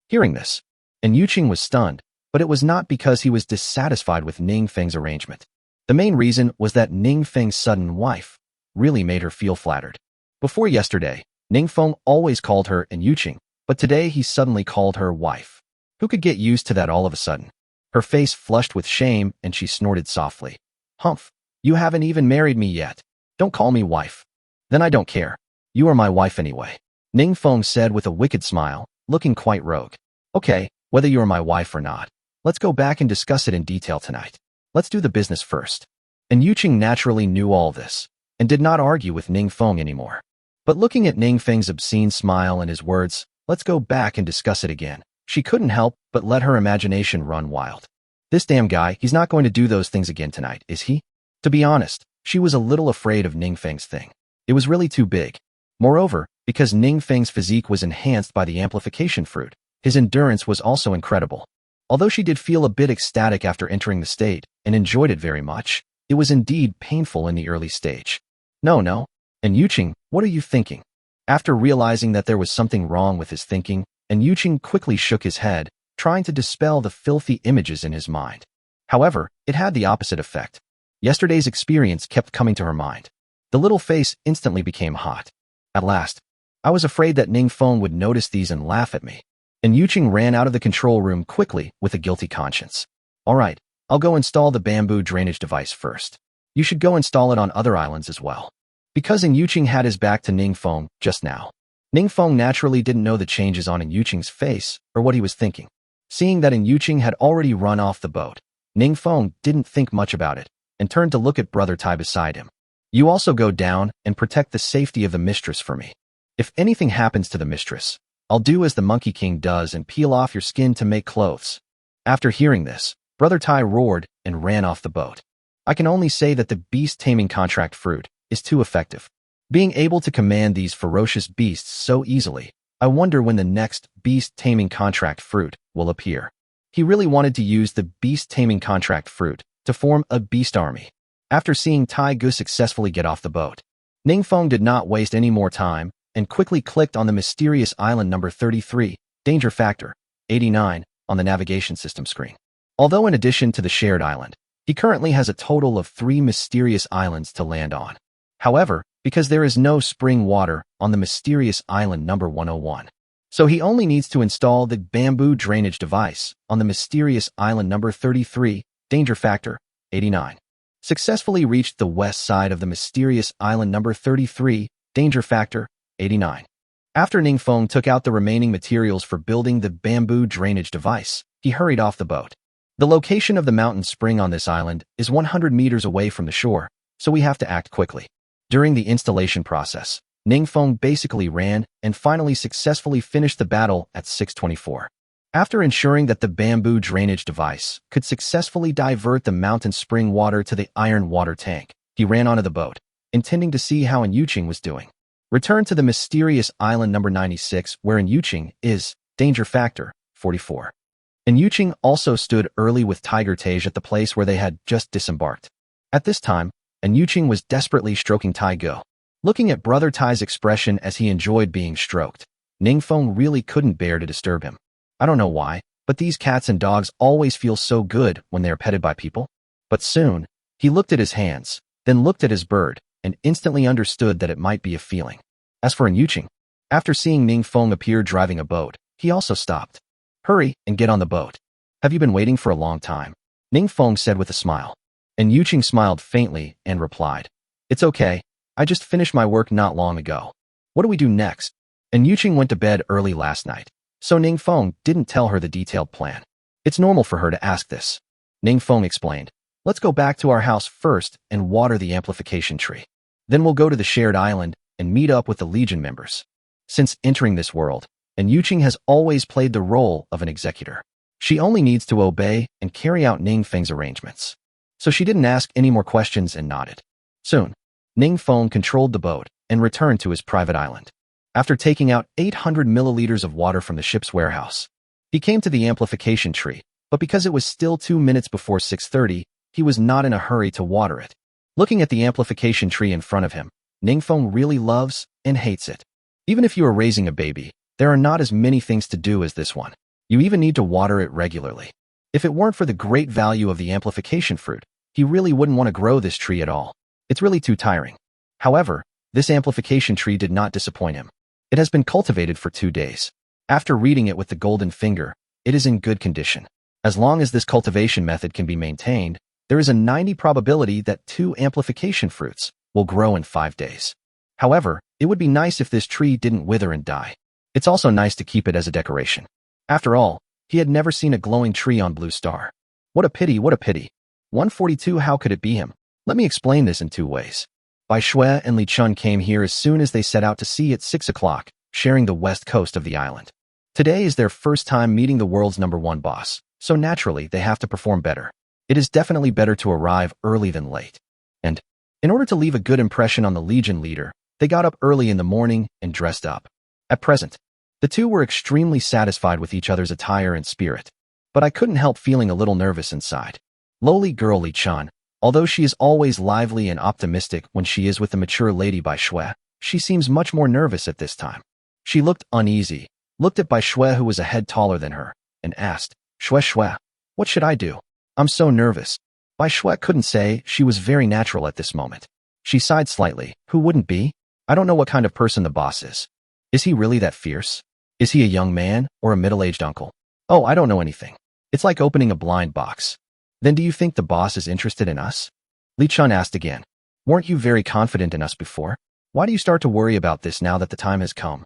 Hearing this, Yuqing was stunned, but it was not because he was dissatisfied with Ning Feng's arrangement. The main reason was that Ning Feng's sudden wife really made her feel flattered. Before yesterday, Ning Feng always called her Yuqing, but today he suddenly called her wife. Who could get used to that all of a sudden? Her face flushed with shame and she snorted softly. "Humph, you haven't even married me yet. Don't call me wife." "Then I don't care. You are my wife anyway," Ning Feng said with a wicked smile, looking quite rogue. "Okay, whether you are my wife or not, let's go back and discuss it in detail tonight. Let's do the business first." Yuqing naturally knew all this and did not argue with Ning Feng anymore. But looking at Ning Feng's obscene smile and his words, "Let's go back and discuss it again," she couldn't help but let her imagination run wild. This damn guy, he's not going to do those things again tonight, is he? To be honest, she was a little afraid of Ning Feng's thing. It was really too big. Moreover, because Ning Feng's physique was enhanced by the amplification fruit, his endurance was also incredible. Although she did feel a bit ecstatic after entering the state and enjoyed it very much, it was indeed painful in the early stage. No. Yuqing, what are you thinking?" After realizing that there was something wrong with his thinking, Yuqing quickly shook his head, trying to dispel the filthy images in his mind. However, it had the opposite effect. Yesterday's experience kept coming to her mind. The little face instantly became hot. At last, I was afraid that Ning Feng would notice these and laugh at me. Yuqing ran out of the control room quickly with a guilty conscience. "All right, I'll go install the bamboo drainage device first. You should go install it on other islands as well." Because Yuqing had his back to Ning Feng just now, Ning Feng naturally didn't know the changes on Yuqing's face or what he was thinking. Seeing that Yuqing had already run off the boat, Ning Feng didn't think much about it and turned to look at Brother Tai beside him. "You also go down and protect the safety of the mistress for me. If anything happens to the mistress, I'll do as the Monkey King does and peel off your skin to make clothes." After hearing this, Brother Tai roared and ran off the boat. I can only say that the beast taming contract fruit is too effective. Being able to command these ferocious beasts so easily, I wonder when the next beast taming contract fruit will appear. He really wanted to use the beast taming contract fruit to form a beast army. After seeing Tai Gu successfully get off the boat, Ning Feng did not waste any more time and quickly clicked on the mysterious island number 33, danger factor 89, on the navigation system screen. Although in addition to the shared island, he currently has a total of 3 mysterious islands to land on. However, because there is no spring water on the mysterious island number 101, so he only needs to install the bamboo drainage device on the mysterious island number 33, danger factor 89. Successfully reached the west side of the mysterious island number 33, danger factor 89. After Ning Feng took out the remaining materials for building the bamboo drainage device, he hurried off the boat. The location of the mountain spring on this island is 100 meters away from the shore, so we have to act quickly. During the installation process, Ning Feng basically ran and finally successfully finished the battle at 6:24. After ensuring that the bamboo drainage device could successfully divert the mountain spring water to the iron water tank, he ran onto the boat, intending to see how Yuqing was doing. Return to the mysterious island number 96 where Yuqing is, danger factor 44. Yuqing also stood early with Tiger Tage at the place where they had just disembarked. At this time, Yuqing was desperately stroking Tai Gu. Looking at Brother Tai's expression as he enjoyed being stroked, Ning Feng really couldn't bear to disturb him. I don't know why, but these cats and dogs always feel so good when they are petted by people. But soon, he looked at his hands, then looked at his bird, and instantly understood that it might be a feeling. As for Yuqing, after seeing Ning Feng appear driving a boat, he also stopped. "Hurry and get on the boat. Have you been waiting for a long time?" Ning Feng said with a smile. And Yuqing smiled faintly and replied, "It's okay. I just finished my work not long ago. What do we do next?" And Yuqing went to bed early last night, so Ningfeng didn't tell her the detailed plan. It's normal for her to ask this. Ningfeng explained, "Let's go back to our house first and water the amplification tree. Then we'll go to the shared island and meet up with the Legion members." Since entering this world, and Yuqing has always played the role of an executor. She only needs to obey and carry out Ningfeng's arrangements. So she didn't ask any more questions and nodded. Soon, Ningfeng controlled the boat and returned to his private island. After taking out 800 milliliters of water from the ship's warehouse, he came to the amplification tree, but because it was still 2 minutes before 6:30, he was not in a hurry to water it. Looking at the amplification tree in front of him, Ningfeng really loves and hates it. Even if you are raising a baby, there are not as many things to do as this one. You even need to water it regularly. If it weren't for the great value of the amplification fruit, he really wouldn't want to grow this tree at all. It's really too tiring. However, this amplification tree did not disappoint him. It has been cultivated for 2 days. After reading it with the golden finger, it is in good condition. As long as this cultivation method can be maintained, there is a 90% probability that 2 amplification fruits will grow in 5 days. However, it would be nice if this tree didn't wither and die. It's also nice to keep it as a decoration. After all, he had never seen a glowing tree on Blue Star. What a pity, what a pity. 142, how could it be him? Let me explain this in 2 ways. Bai Shui and Li Chun came here as soon as they set out to sea at 6 o'clock, sharing the west coast of the island. Today is their first time meeting the world's #1 boss, so naturally they have to perform better. It is definitely better to arrive early than late. And, in order to leave a good impression on the Legion leader, they got up early in the morning and dressed up. At present, the two were extremely satisfied with each other's attire and spirit. But I couldn't help feeling a little nervous inside. Lowly girl Li Chun, although she is always lively and optimistic when she is with the mature lady Bai Shui, she seems much more nervous at this time. She looked uneasy, looked at Bai Shui who was a head taller than her, and asked, "Shui Shui, what should I do? I'm so nervous." Bai Shui couldn't say, she was very natural at this moment. She sighed slightly, who wouldn't be? I don't know what kind of person the boss is. Is he really that fierce? Is he a young man or a middle-aged uncle? Oh, I don't know anything. It's like opening a blind box. Then do you think the boss is interested in us? Li Chun asked again. Weren't you very confident in us before? Why do you start to worry about this now that the time has come?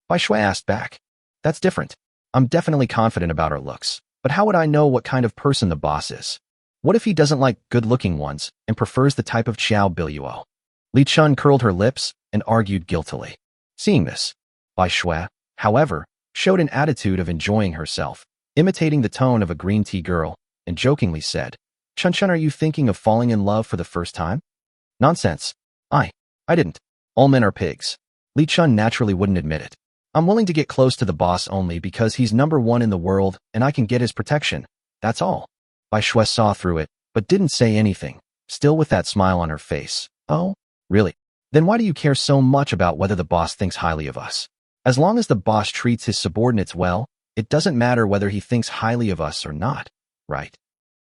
Bai Shui asked back. That's different. I'm definitely confident about our looks, but how would I know what kind of person the boss is? What if he doesn't like good-looking ones and prefers the type of Xiao Biluo? Li Chun curled her lips and argued guiltily. Seeing this, Bai Shui, however, showed an attitude of enjoying herself, imitating the tone of a green tea girl, and jokingly said, Chun, are you thinking of falling in love for the first time? Nonsense. I didn't. All men are pigs. Li Chun naturally wouldn't admit it. I'm willing to get close to the boss only because he's #1 in the world and I can get his protection. That's all. Bai Shui saw through it, but didn't say anything, still with that smile on her face. Oh, really? Then why do you care so much about whether the boss thinks highly of us? As long as the boss treats his subordinates well, it doesn't matter whether he thinks highly of us or not, right?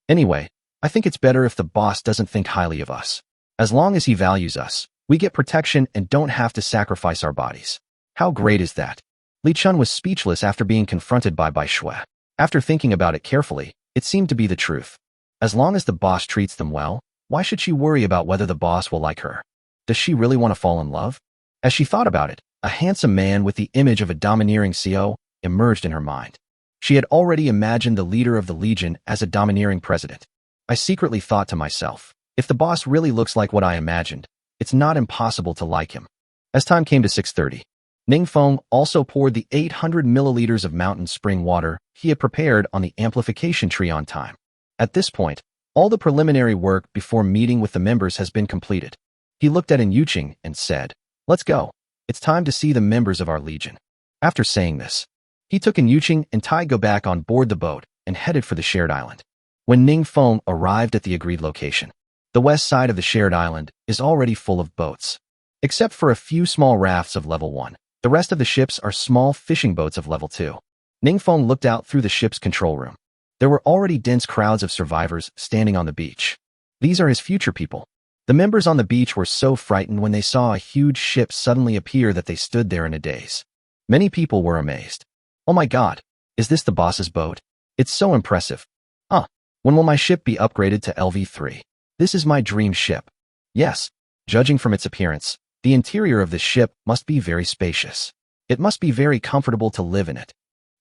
Anyway, I think it's better if the boss doesn't think highly of us. As long as he values us, we get protection and don't have to sacrifice our bodies. How great is that? Li Chun was speechless after being confronted by Bai Shui. After thinking about it carefully, it seemed to be the truth. As long as the boss treats them well, why should she worry about whether the boss will like her? Does she really want to fall in love? As she thought about it, a handsome man with the image of a domineering CEO emerged in her mind. She had already imagined the leader of the Legion as a domineering president. I secretly thought to myself, if the boss really looks like what I imagined, it's not impossible to like him. As time came to 6:30, Ningfeng also poured the 800 milliliters of mountain spring water he had prepared on the amplification tree on time. At this point, all the preliminary work before meeting with the members has been completed. He looked at Yuqing and said, Let's go. It's time to see the members of our Legion. After saying this, he took Yuqing and Tai Go back on board the boat and headed for the shared island. When Ningfeng arrived at the agreed location, the west side of the shared island is already full of boats. Except for a few small rafts of level 1, the rest of the ships are small fishing boats of level 2. Ningfeng looked out through the ship's control room. There were already dense crowds of survivors standing on the beach. These are his future people. The members on the beach were so frightened when they saw a huge ship suddenly appear that they stood there in a daze. Many people were amazed. Oh my god, is this the boss's boat? It's so impressive. When will my ship be upgraded to Lv.3? This is my dream ship. Yes, judging from its appearance, the interior of this ship must be very spacious. It must be very comfortable to live in it.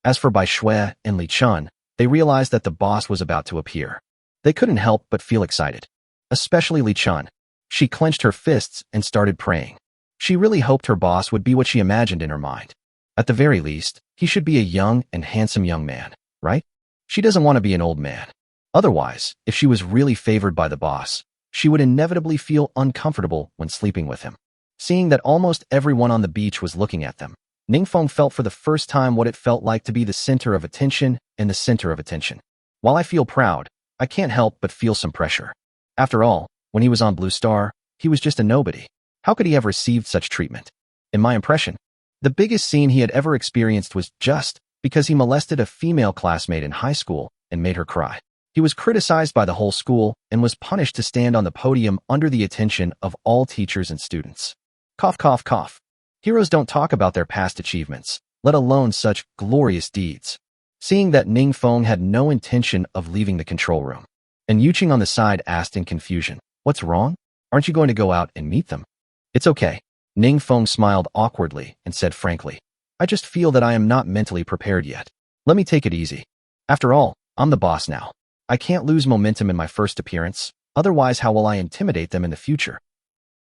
As for Bai Shui and Li Chun, they realized that the boss was about to appear. They couldn't help but feel excited. Especially Li Chun. She clenched her fists and started praying. She really hoped her boss would be what she imagined in her mind. At the very least, he should be a young and handsome young man, right? She doesn't want to be an old man. Otherwise, if she was really favored by the boss, she would inevitably feel uncomfortable when sleeping with him. Seeing that almost everyone on the beach was looking at them, Ningfeng felt for the first time what it felt like to be the center of attention and the center of attention. While I feel proud, I can't help but feel some pressure. After all, when he was on Blue Star, he was just a nobody. How could he have received such treatment? In my impression, the biggest scene he had ever experienced was just because he molested a female classmate in high school and made her cry. He was criticized by the whole school and was punished to stand on the podium under the attention of all teachers and students. Cough, cough, cough. Heroes don't talk about their past achievements, let alone such glorious deeds. Seeing that Ningfeng had no intention of leaving the control room, and Yuqing on the side asked in confusion, "What's wrong? Aren't you going to go out and meet them?" "It's okay." Ningfeng smiled awkwardly and said frankly, "I just feel that I am not mentally prepared yet. Let me take it easy. After all, I'm the boss now. I can't lose momentum in my first appearance, otherwise how will I intimidate them in the future?"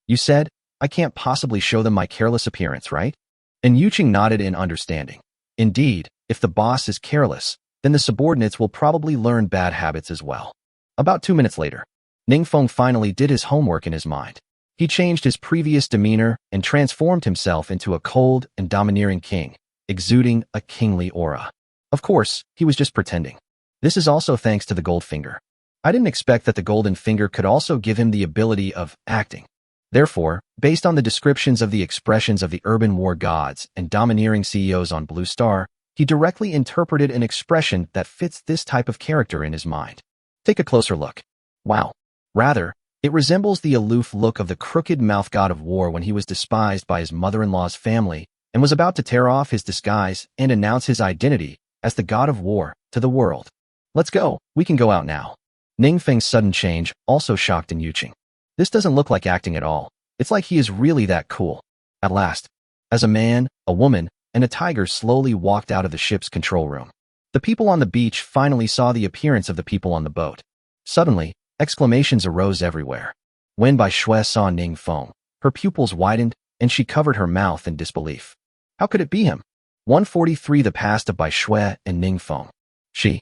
"You said, I can't possibly show them my careless appearance, right?" And Yuqing nodded in understanding. Indeed, if the boss is careless, then the subordinates will probably learn bad habits as well. About 2 minutes later, Ningfeng finally did his homework in his mind. He changed his previous demeanor and transformed himself into a cold and domineering king, exuding a kingly aura. Of course, he was just pretending. This is also thanks to the gold finger. I didn't expect that the golden finger could also give him the ability of acting. Therefore, based on the descriptions of the expressions of the urban war gods and domineering CEOs on Blue Star, he directly interpreted an expression that fits this type of character in his mind. Take a closer look. Wow. Rather, it resembles the aloof look of the crooked mouth god of war when he was despised by his mother-in-law's family and was about to tear off his disguise and announce his identity as the god of war to the world. "Let's go. We can go out now." Ningfeng's sudden change also shocked Yuqing. This doesn't look like acting at all. It's like he is really that cool. At last, as a man, a woman, and a tiger slowly walked out of the ship's control room, the people on the beach finally saw the appearance of the people on the boat. Suddenly, exclamations arose everywhere. When Bai Shui saw Ningfeng, her pupils widened and she covered her mouth in disbelief. How could it be him? 143 The past of Bai Shui and Ningfeng. Shue,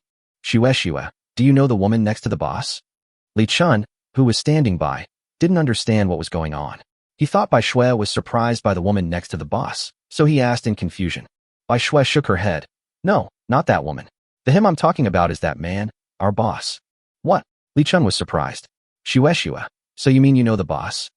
do you know the woman next to the boss? Li Chun, who was standing by, didn't understand what was going on. He thought Bai Shui was surprised by the woman next to the boss, so he asked in confusion. Bai Shui shook her head. "No, not that woman. The him I'm talking about is that man, our boss." "What?" Li Chun was surprised. Shue, so you mean you know the boss?"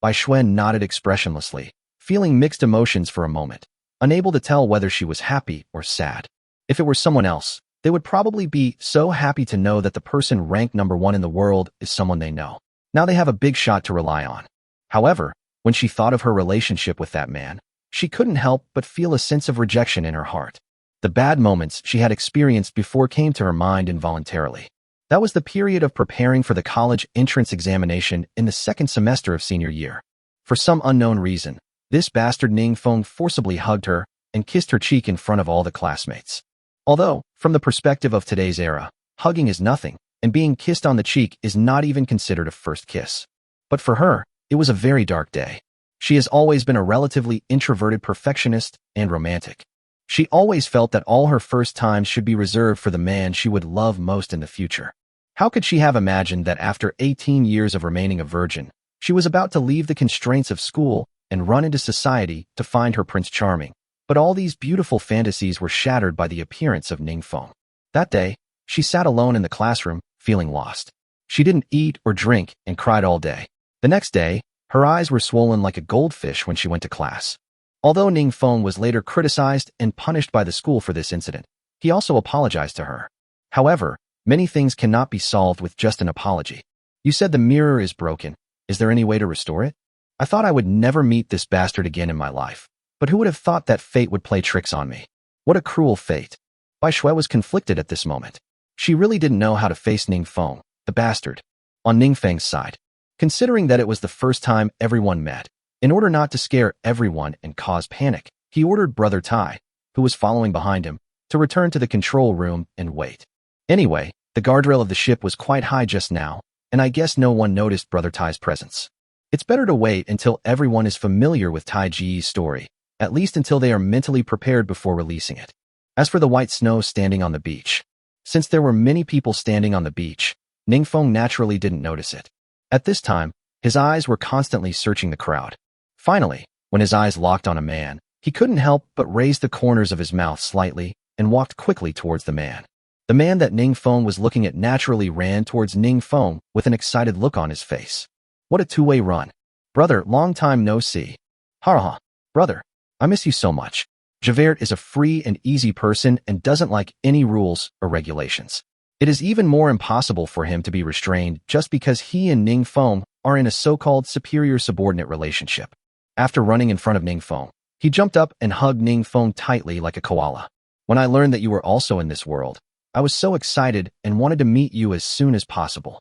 Bai Shui nodded expressionlessly, feeling mixed emotions for a moment, unable to tell whether she was happy or sad. If it were someone else, they would probably be so happy to know that the person ranked #1 in the world is someone they know. Now they have a big shot to rely on. However, when she thought of her relationship with that man, she couldn't help but feel a sense of rejection in her heart. The bad moments she had experienced before came to her mind involuntarily. That was the period of preparing for the college entrance examination in the second semester of senior year. For some unknown reason, this bastard Ningfeng forcibly hugged her and kissed her cheek in front of all the classmates. Although, from the perspective of today's era, hugging is nothing, and being kissed on the cheek is not even considered a first kiss. But for her, it was a very dark day. She has always been a relatively introverted perfectionist and romantic. She always felt that all her first times should be reserved for the man she would love most in the future. How could she have imagined that after 18 years of remaining a virgin, she was about to leave the constraints of school and run into society to find her Prince Charming? But all these beautiful fantasies were shattered by the appearance of Ningfeng. That day, she sat alone in the classroom, feeling lost. She didn't eat or drink and cried all day. The next day, her eyes were swollen like a goldfish when she went to class. Although Ningfeng was later criticized and punished by the school for this incident, he also apologized to her. However, many things cannot be solved with just an apology. "You said the mirror is broken. Is there any way to restore it? I thought I would never meet this bastard again in my life. But who would have thought that fate would play tricks on me? What a cruel fate." Bai Shui was conflicted at this moment. She really didn't know how to face Ningfeng, the bastard. on Ning Feng's side. Considering that it was the first time everyone met, in order not to scare everyone and cause panic, he ordered Brother Tai, who was following behind him, to return to the control room and wait. Anyway, the guardrail of the ship was quite high just now, and I guess no one noticed Brother Tai's presence. It's better to wait until everyone is familiar with Tai Ji's story, at least until they are mentally prepared before releasing it. As for the white snow standing on the beach, since there were many people standing on the beach, Ningfeng naturally didn't notice it. At this time, his eyes were constantly searching the crowd. Finally, when his eyes locked on a man, he couldn't help but raise the corners of his mouth slightly and walked quickly towards the man. The man that Ningfeng was looking at naturally ran towards Ningfeng with an excited look on his face. What a two-way run. Brother, long time no see. Ha. Brother, I miss you so much. Javert is a free and easy person and doesn't like any rules or regulations. It is even more impossible for him to be restrained just because he and Ningfeng are in a so-called superior-subordinate relationship. After running in front of Ningfeng, he jumped up and hugged Ningfeng tightly like a koala. When I learned that you were also in this world, I was so excited and wanted to meet you as soon as possible.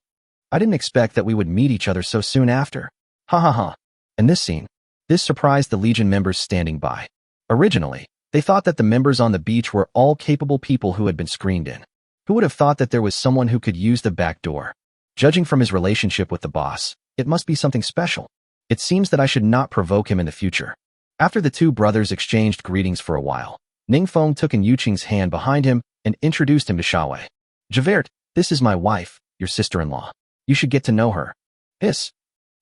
I didn't expect that we would meet each other so soon after. Ha. In this scene, this surprised the Legion members standing by. Originally, they thought that the members on the beach were all capable people who had been screened in. Who would have thought that there was someone who could use the back door? Judging from his relationship with the boss, it must be something special. It seems that I should not provoke him in the future. After the two brothers exchanged greetings for a while, Ningfeng took in Yuqing's hand behind him and introduced him to Xiaowei. Javert, this is my wife, your sister-in-law. You should get to know her. Hiss.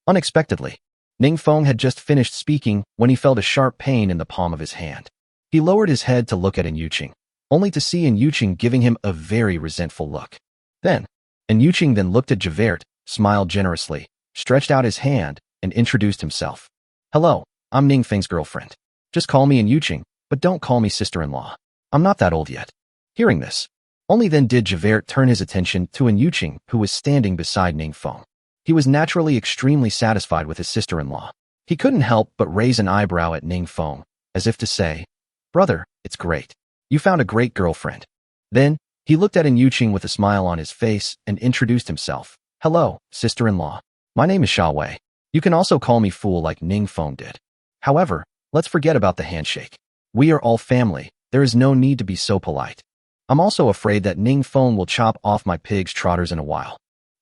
Unexpectedly, Ningfeng had just finished speaking when he felt a sharp pain in the palm of his hand. He lowered his head to look at Yuqing, only to see Yuqing giving him a very resentful look. Yuqing then looked at Javert, smiled generously, stretched out his hand, and introduced himself. Hello, I'm Ningfeng's girlfriend. Just call me Yuqing, but don't call me sister-in-law. I'm not that old yet. Hearing this, only then did Javert turn his attention to Yuqing, who was standing beside Ningfeng. He was naturally extremely satisfied with his sister-in-law. He couldn't help but raise an eyebrow at Ningfeng, as if to say, Brother, it's great. You found a great girlfriend. Then, he looked at Yuqing with a smile on his face and introduced himself. Hello, sister-in-law. My name is Xiaowei. You can also call me fool like Ningfeng did. However, let's forget about the handshake. We are all family. There is no need to be so polite. I'm also afraid that Ningfeng will chop off my pig's trotters in a while.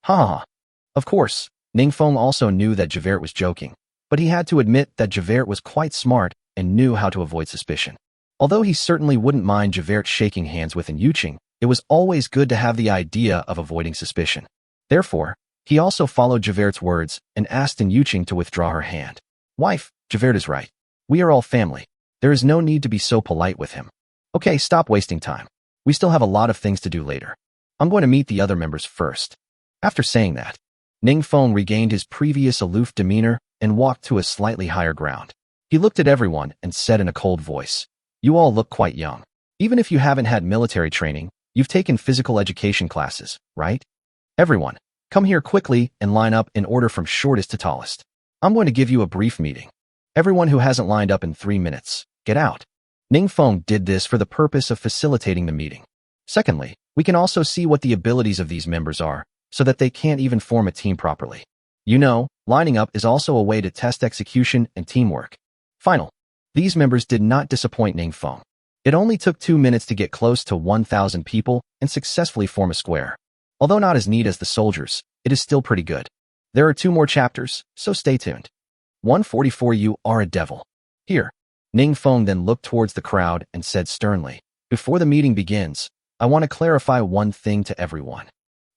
Ha. Of course, Ningfeng also knew that Javert was joking, but he had to admit that Javert was quite smart and knew how to avoid suspicion. Although he certainly wouldn't mind Javert shaking hands with Yuqing, it was always good to have the idea of avoiding suspicion. Therefore, he also followed Javert's words and asked Yuqing to withdraw her hand. Wife, Javert is right. We are all family. There is no need to be so polite with him. Okay, stop wasting time. We still have a lot of things to do later. I'm going to meet the other members first. After saying that, Ningfeng regained his previous aloof demeanor and walked to a slightly higher ground. He looked at everyone and said in a cold voice, You all look quite young. Even if you haven't had military training, you've taken physical education classes, right? Everyone, come here quickly and line up in order from shortest to tallest. I'm going to give you a brief meeting. Everyone who hasn't lined up in 3 minutes, get out. Ningfeng did this for the purpose of facilitating the meeting. Secondly, we can also see what the abilities of these members are, so that they can't even form a team properly. You know, lining up is also a way to test execution and teamwork. Final. These members did not disappoint Ningfeng. It only took 2 minutes to get close to 1,000 people and successfully form a square. Although not as neat as the soldiers, it is still pretty good. There are 2 more chapters, so stay tuned. 144 You are a devil. Here. Ningfeng then looked towards the crowd and said sternly, Before the meeting begins, I want to clarify one thing to everyone.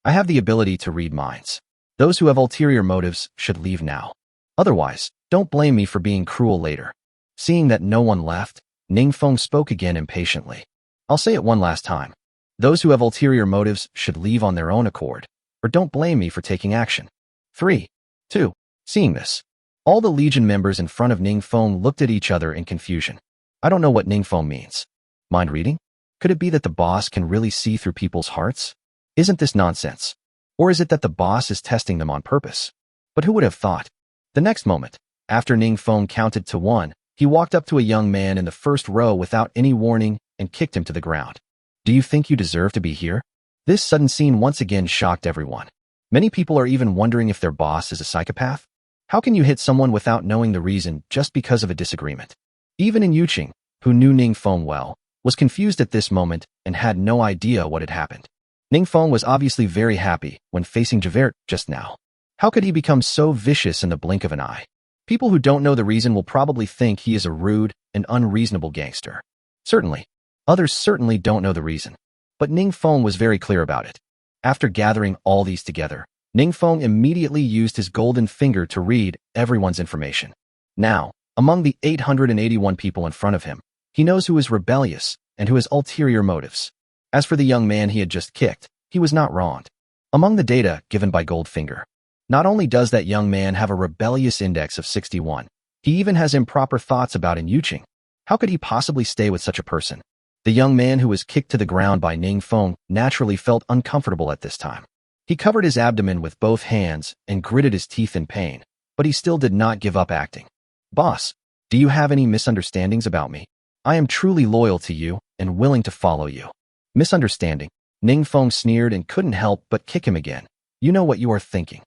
I have the ability to read minds. Those who have ulterior motives should leave now. Otherwise, don't blame me for being cruel later. Seeing that no one left, Ningfeng spoke again impatiently. I'll say it one last time. Those who have ulterior motives should leave on their own accord, or don't blame me for taking action. 3, 2. Seeing this, all the Legion members in front of Ningfeng looked at each other in confusion. I don't know what Ningfeng means. Mind reading? Could it be that the boss can really see through people's hearts? Isn't this nonsense? Or is it that the boss is testing them on purpose? But who would have thought? The next moment, after Ningfeng counted to 1, he walked up to a young man in the first row without any warning and kicked him to the ground. Do you think you deserve to be here? This sudden scene once again shocked everyone. Many people are even wondering if their boss is a psychopath. How can you hit someone without knowing the reason just because of a disagreement? Even in Yuqing, who knew Ningfeng well, was confused at this moment and had no idea what had happened. Ningfeng was obviously very happy when facing Javert just now. How could he become so vicious in the blink of an eye? People who don't know the reason will probably think he is a rude and unreasonable gangster. Certainly. Others certainly don't know the reason. But Ningfeng was very clear about it. After gathering all these together, Ningfeng immediately used his golden finger to read everyone's information. Now, among the 881 people in front of him, he knows who is rebellious and who has ulterior motives. As for the young man he had just kicked, he was not wronged. Among the data given by Goldfinger, not only does that young man have a rebellious index of 61, he even has improper thoughts about Yuqing. How could he possibly stay with such a person? The young man who was kicked to the ground by Ningfeng naturally felt uncomfortable at this time. He covered his abdomen with both hands and gritted his teeth in pain, but he still did not give up acting. Boss, do you have any misunderstandings about me? I am truly loyal to you and willing to follow you. Misunderstanding. Ningfeng sneered and couldn't help but kick him again. You know what you are thinking.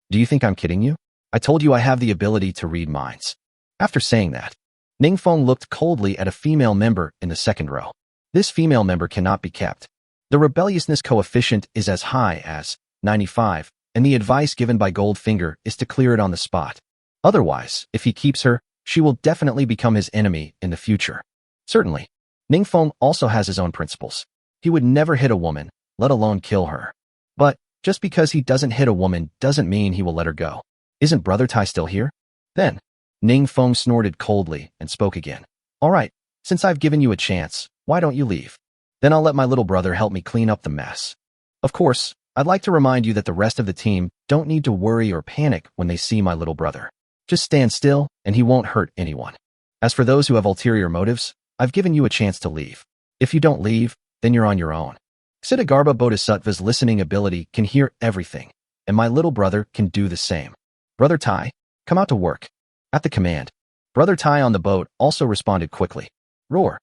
Do you think I'm kidding you? I told you I have the ability to read minds. After saying that, Ningfeng looked coldly at a female member in the second row. This female member cannot be kept. The rebelliousness coefficient is as high as 95, and the advice given by Goldfinger is to clear it on the spot. Otherwise, if he keeps her, she will definitely become his enemy in the future. Certainly, Ningfeng also has his own principles. He would never hit a woman, let alone kill her. But just because he doesn't hit a woman doesn't mean he will let her go. Isn't Brother Tai still here? Then, Ningfeng snorted coldly and spoke again. All right, since I've given you a chance, why don't you leave? Then I'll let my little brother help me clean up the mess. Of course, I'd like to remind you that the rest of the team don't need to worry or panic when they see my little brother. Just stand still and he won't hurt anyone. As for those who have ulterior motives, I've given you a chance to leave. If you don't leave, then you're on your own. Ksitigarbha Bodhisattva's listening ability can hear everything, and my little brother can do the same. Brother Tai, come out to work. At the command, Brother Tai on the boat also responded quickly. Roar.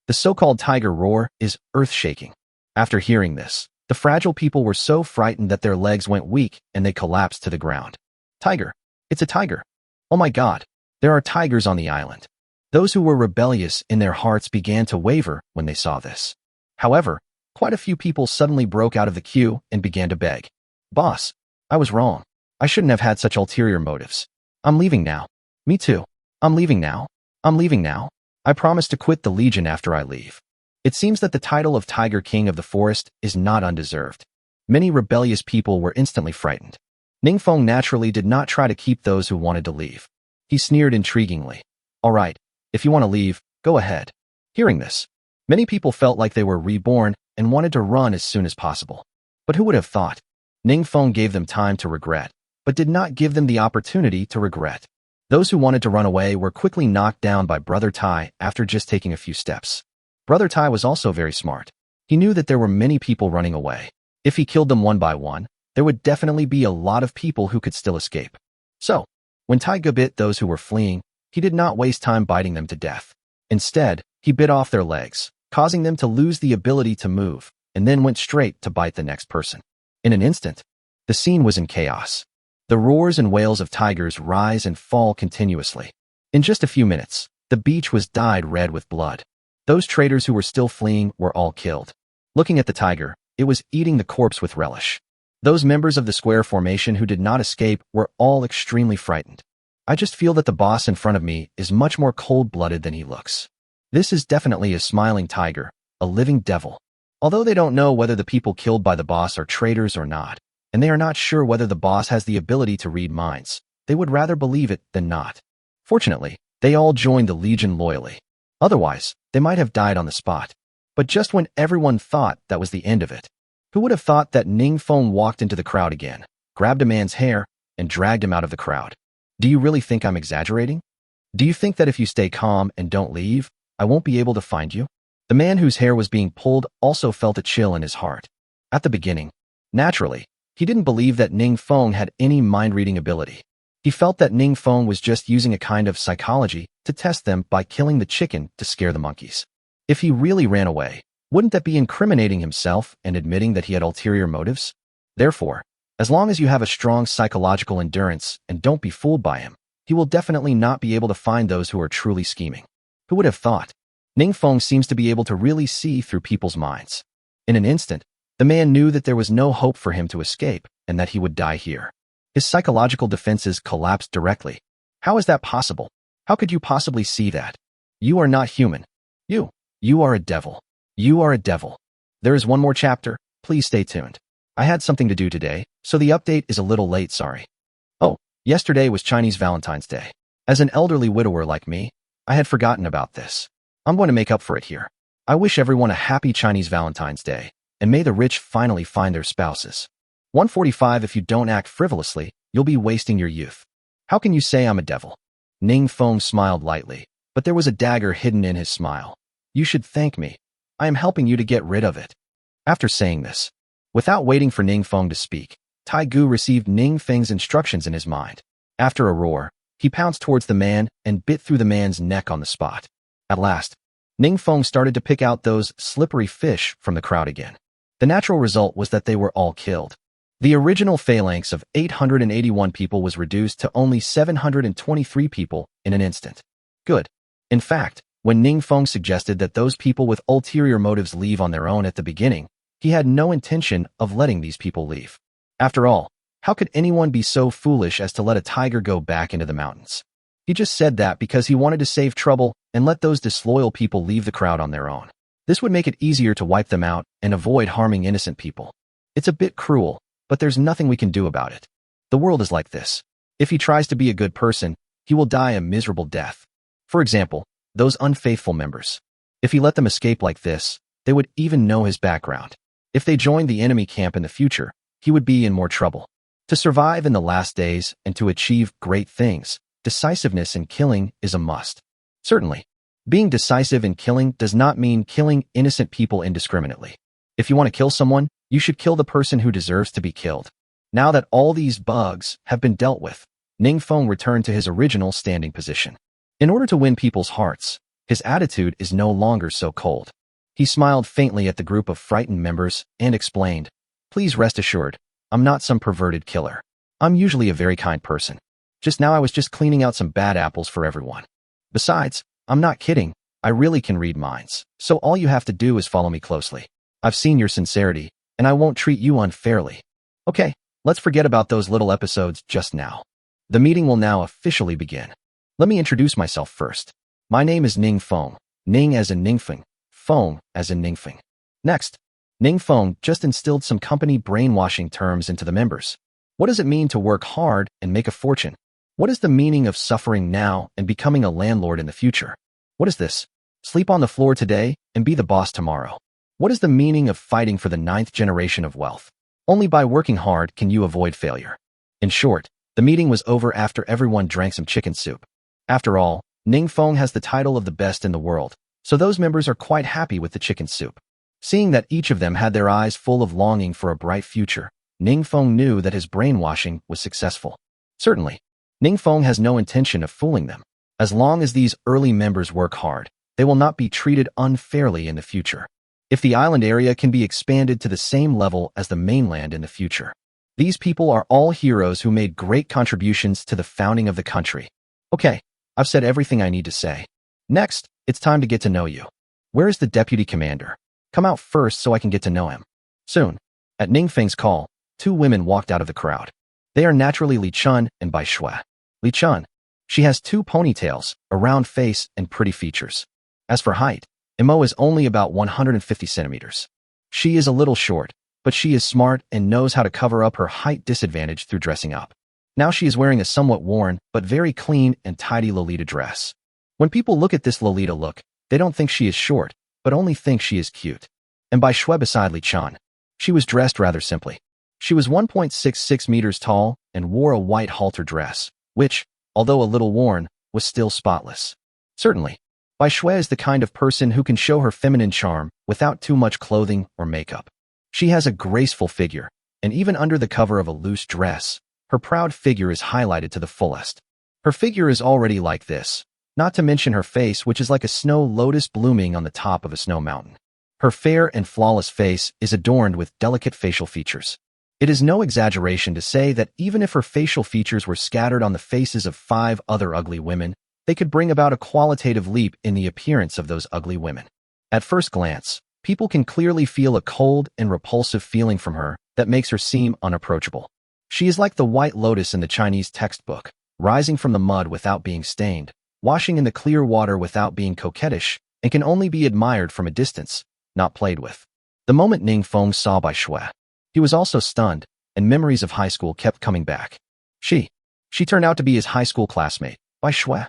The so-called tiger roar is earth-shaking. After hearing this, the fragile people were so frightened that their legs went weak and they collapsed to the ground. Tiger. It's a tiger. Oh my God. There are tigers on the island. Those who were rebellious in their hearts began to waver when they saw this. However, quite a few people suddenly broke out of the queue and began to beg. Boss, I was wrong. I shouldn't have had such ulterior motives. I'm leaving now. Me too. I'm leaving now. I'm leaving now. I promise to quit the Legion after I leave. It seems that the title of Tiger King of the Forest is not undeserved. Many rebellious people were instantly frightened. Ningfeng naturally did not try to keep those who wanted to leave. He sneered intriguingly. All right, if you want to leave, go ahead. Hearing this, many people felt like they were reborn and wanted to run as soon as possible. But who would have thought? Ningfeng gave them time to regret, but did not give them the opportunity to regret. Those who wanted to run away were quickly knocked down by Brother Tai after just taking a few steps. Brother Tai was also very smart. He knew that there were many people running away. If he killed them one by one, there would definitely be a lot of people who could still escape. So, when Taiga bit those who were fleeing, he did not waste time biting them to death. Instead, he bit off their legs, causing them to lose the ability to move, and then went straight to bite the next person. In an instant, the scene was in chaos. The roars and wails of tigers rise and fall continuously. In just a few minutes, the beach was dyed red with blood. Those traitors who were still fleeing were all killed. Looking at the tiger, it was eating the corpse with relish. Those members of the square formation who did not escape were all extremely frightened. I just feel that the boss in front of me is much more cold-blooded than he looks. This is definitely a smiling tiger, a living devil. Although they don't know whether the people killed by the boss are traitors or not, and they are not sure whether the boss has the ability to read minds, they would rather believe it than not. Fortunately, they all joined the Legion loyally. Otherwise, they might have died on the spot. But just when everyone thought that was the end of it, who would have thought that Ningfeng walked into the crowd again, grabbed a man's hair, and dragged him out of the crowd? Do you really think I'm exaggerating? Do you think that if you stay calm and don't leave, I won't be able to find you? The man whose hair was being pulled also felt a chill in his heart. At the beginning, naturally, he didn't believe that Ningfeng had any mind-reading ability. He felt that Ningfeng was just using a kind of psychology to test them by killing the chicken to scare the monkeys. If he really ran away, wouldn't that be incriminating himself and admitting that he had ulterior motives? Therefore, As long as you have a strong psychological endurance and don't be fooled by him, he will definitely not be able to find those who are truly scheming. Who would have thought? Ningfeng seems to be able to really see through people's minds. In an instant, the man knew that there was no hope for him to escape and that he would die here. His psychological defenses collapsed directly. How is that possible? How could you possibly see that? You are not human. You are a devil. You are a devil. There is one more chapter. Please stay tuned. I had something to do today, so the update is a little late, sorry. Oh, yesterday was Chinese Valentine's Day. As an elderly widower like me, I had forgotten about this. I'm going to make up for it here. I wish everyone a happy Chinese Valentine's Day, and may the rich finally find their spouses. 145. If you don't act frivolously, you'll be wasting your youth. How can you say I'm a devil? Ningfeng smiled lightly, but there was a dagger hidden in his smile. You should thank me. I am helping you to get rid of it. After saying this, without waiting for Ningfeng to speak, Tai Gu received Ningfeng's instructions in his mind. After a roar, he pounced towards the man and bit through the man's neck on the spot. At last, Ningfeng started to pick out those slippery fish from the crowd again. The natural result was that they were all killed. The original phalanx of 881 people was reduced to only 723 people in an instant. Good. In fact, when Ningfeng suggested that those people with ulterior motives leave on their own at the beginning, he had no intention of letting these people leave. After all, how could anyone be so foolish as to let a tiger go back into the mountains? He just said that because he wanted to save trouble and let those disloyal people leave the crowd on their own. This would make it easier to wipe them out and avoid harming innocent people. It's a bit cruel, but there's nothing we can do about it. The world is like this. If he tries to be a good person, he will die a miserable death. For example, those unfaithful members. If he let them escape like this, they would even know his background. If they joined the enemy camp in the future, he would be in more trouble. To survive in the last days and to achieve great things, decisiveness in killing is a must. Certainly, being decisive in killing does not mean killing innocent people indiscriminately. If you want to kill someone, you should kill the person who deserves to be killed. Now that all these bugs have been dealt with, Ningfeng returned to his original standing position. In order to win people's hearts, his attitude is no longer so cold. He smiled faintly at the group of frightened members and explained, "Please rest assured, I'm not some perverted killer. I'm usually a very kind person. Just now I was just cleaning out some bad apples for everyone. Besides, I'm not kidding, I really can read minds, so all you have to do is follow me closely. I've seen your sincerity, and I won't treat you unfairly. Okay, let's forget about those little episodes just now. The meeting will now officially begin. Let me introduce myself first. My name is Ningfeng, Ning as in Ningfeng, Feng as in Ningfeng. Next, Ningfeng just instilled some company brainwashing terms into the members. What does it mean to work hard and make a fortune? What is the meaning of suffering now and becoming a landlord in the future? What is this? Sleep on the floor today and be the boss tomorrow. What is the meaning of fighting for the 9th generation of wealth? Only by working hard can you avoid failure. In short, the meeting was over after everyone drank some chicken soup. After all, Ningfeng has the title of the best in the world, so those members are quite happy with the chicken soup. Seeing that each of them had their eyes full of longing for a bright future, Ningfeng knew that his brainwashing was successful. Certainly, Ningfeng has no intention of fooling them. As long as these early members work hard, they will not be treated unfairly in the future. If the island area can be expanded to the same level as the mainland in the future. These people are all heroes who made great contributions to the founding of the country. Okay, I've said everything I need to say. Next, it's time to get to know you. Where is the deputy commander? Come out first so I can get to know him. Soon, at Ningfeng's call, 2 women walked out of the crowd. They are naturally Li Chun and Bai Shui. Li Chun. She has 2 ponytails, a round face, and pretty features. As for height, Imo is only about 150 centimeters. She is a little short, but she is smart and knows how to cover up her height disadvantage through dressing up. Now she is wearing a somewhat worn, but very clean and tidy Lolita dress. When people look at this Lolita look, they don't think she is short, but only think she is cute. And Bai Shui beside Li Chun. She was dressed rather simply. She was 1.66 meters tall and wore a white halter dress, which, although a little worn, was still spotless. Certainly, Bai Shui is the kind of person who can show her feminine charm without too much clothing or makeup. She has a graceful figure, and even under the cover of a loose dress, her proud figure is highlighted to the fullest. Her figure is already like this, not to mention her face, which is like a snow lotus blooming on the top of a snow mountain. Her fair and flawless face is adorned with delicate facial features. It is no exaggeration to say that even if her facial features were scattered on the faces of 5 other ugly women, they could bring about a qualitative leap in the appearance of those ugly women. At first glance, people can clearly feel a cold and repulsive feeling from her that makes her seem unapproachable. She is like the white lotus in the Chinese textbook, rising from the mud without being stained, washing in the clear water without being coquettish, and can only be admired from a distance, not played with. The moment Ning Feng saw Bai Shui, he was also stunned, and memories of high school kept coming back. She turned out to be his high school classmate, Bai Shui.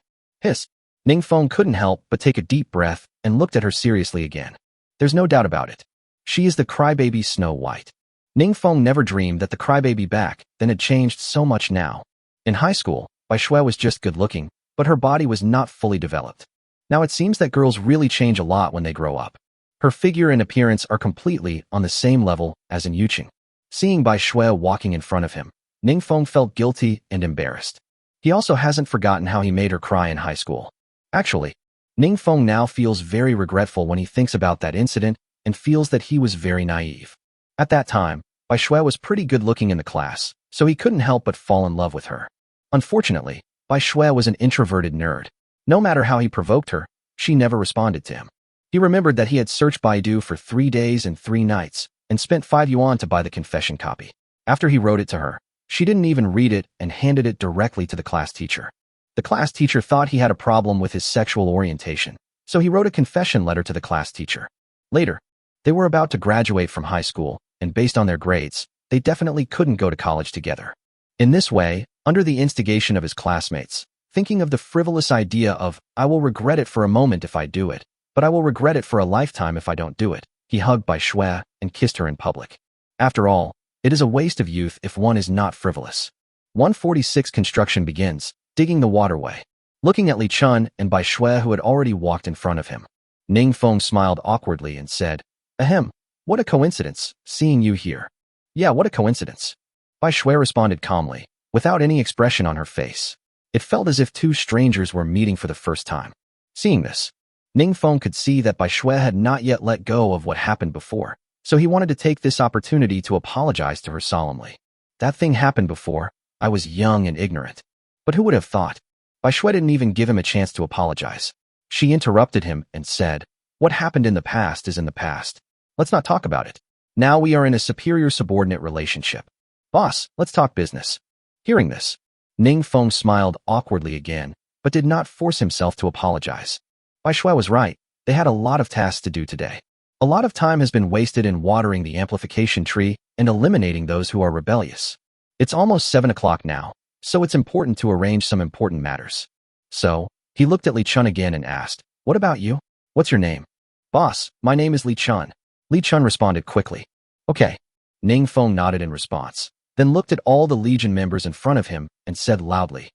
Ning Feng couldn't help but take a deep breath and looked at her seriously again. There's no doubt about it. She is the crybaby Snow White. Ning Feng never dreamed that the crybaby back then had changed so much now. In high school, Bai Shui was just good-looking, but her body was not fully developed. Now it seems that girls really change a lot when they grow up. Her figure and appearance are completely on the same level as in Yuqing. Seeing Bai Shui walking in front of him, Ning Feng felt guilty and embarrassed. He also hasn't forgotten how he made her cry in high school. Actually, Ning Feng now feels very regretful when he thinks about that incident and feels that he was very naive. At that time, Bai Shui was pretty good-looking in the class, so he couldn't help but fall in love with her. Unfortunately, Bai Shui was an introverted nerd. No matter how he provoked her, she never responded to him. He remembered that he had searched Baidu for 3 days and 3 nights and spent 5 yuan to buy the confession copy. After he wrote it to her, she didn't even read it and handed it directly to the class teacher. The class teacher thought he had a problem with his sexual orientation, so he wrote a confession letter to the class teacher. Later, they were about to graduate from high school, and based on their grades, they definitely couldn't go to college together. In this way, under the instigation of his classmates, thinking of the frivolous idea of, I will regret it for a moment if I do it, but I will regret it for a lifetime if I don't do it, he hugged Bai Shui and kissed her in public. After all, it is a waste of youth if one is not frivolous. 146 construction begins, digging the waterway. Looking at Li Chun and Bai Shui who had already walked in front of him, Ning Feng smiled awkwardly and said, Ahem, what a coincidence, seeing you here. Yeah, what a coincidence. Bai Shui responded calmly, without any expression on her face. It felt as if 2 strangers were meeting for the first time. Seeing this, Ning Feng could see that Bai Shui had not yet let go of what happened before, so he wanted to take this opportunity to apologize to her solemnly. That thing happened before. I was young and ignorant. But who would have thought? Bai Shui didn't even give him a chance to apologize. She interrupted him and said, What happened in the past is in the past. Let's not talk about it. Now we are in a superior-subordinate relationship. Boss, let's talk business. Hearing this, Ning Feng smiled awkwardly again, but did not force himself to apologize. Bai Shui was right. They had a lot of tasks to do today. A lot of time has been wasted in watering the amplification tree and eliminating those who are rebellious. It's almost 7 o'clock now, so it's important to arrange some important matters. So, he looked at Li Chun again and asked, What about you? What's your name? Boss, my name is Li Chun. Li Chun responded quickly. Okay. Ning Feng nodded in response, then looked at all the Legion members in front of him and said loudly,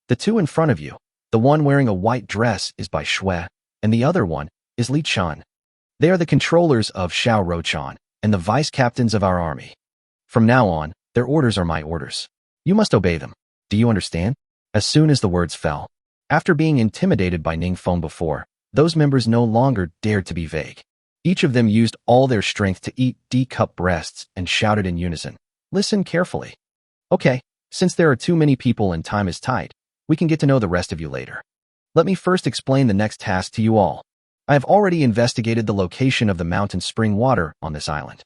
The 2 in front of you, the one wearing a white dress is Bai Shui, and the other one is Li Chun. They are the controllers of Xiao Rochan and the vice-captains of our army. From now on, their orders are my orders. You must obey them. Do you understand? As soon as the words fell, after being intimidated by Ning Feng before, those members no longer dared to be vague. Each of them used all their strength to eat D-cup breasts and shouted in unison, Listen carefully. Okay, since there are too many people and time is tight, we can get to know the rest of you later. Let me first explain the next task to you all. I have already investigated the location of the mountain spring water on this island.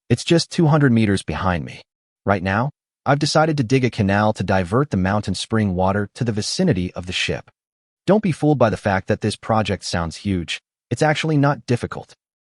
It's just 200 meters behind me. Right now, I've decided to dig a canal to divert the mountain spring water to the vicinity of the ship. Don't be fooled by the fact that this project sounds huge. It's actually not difficult.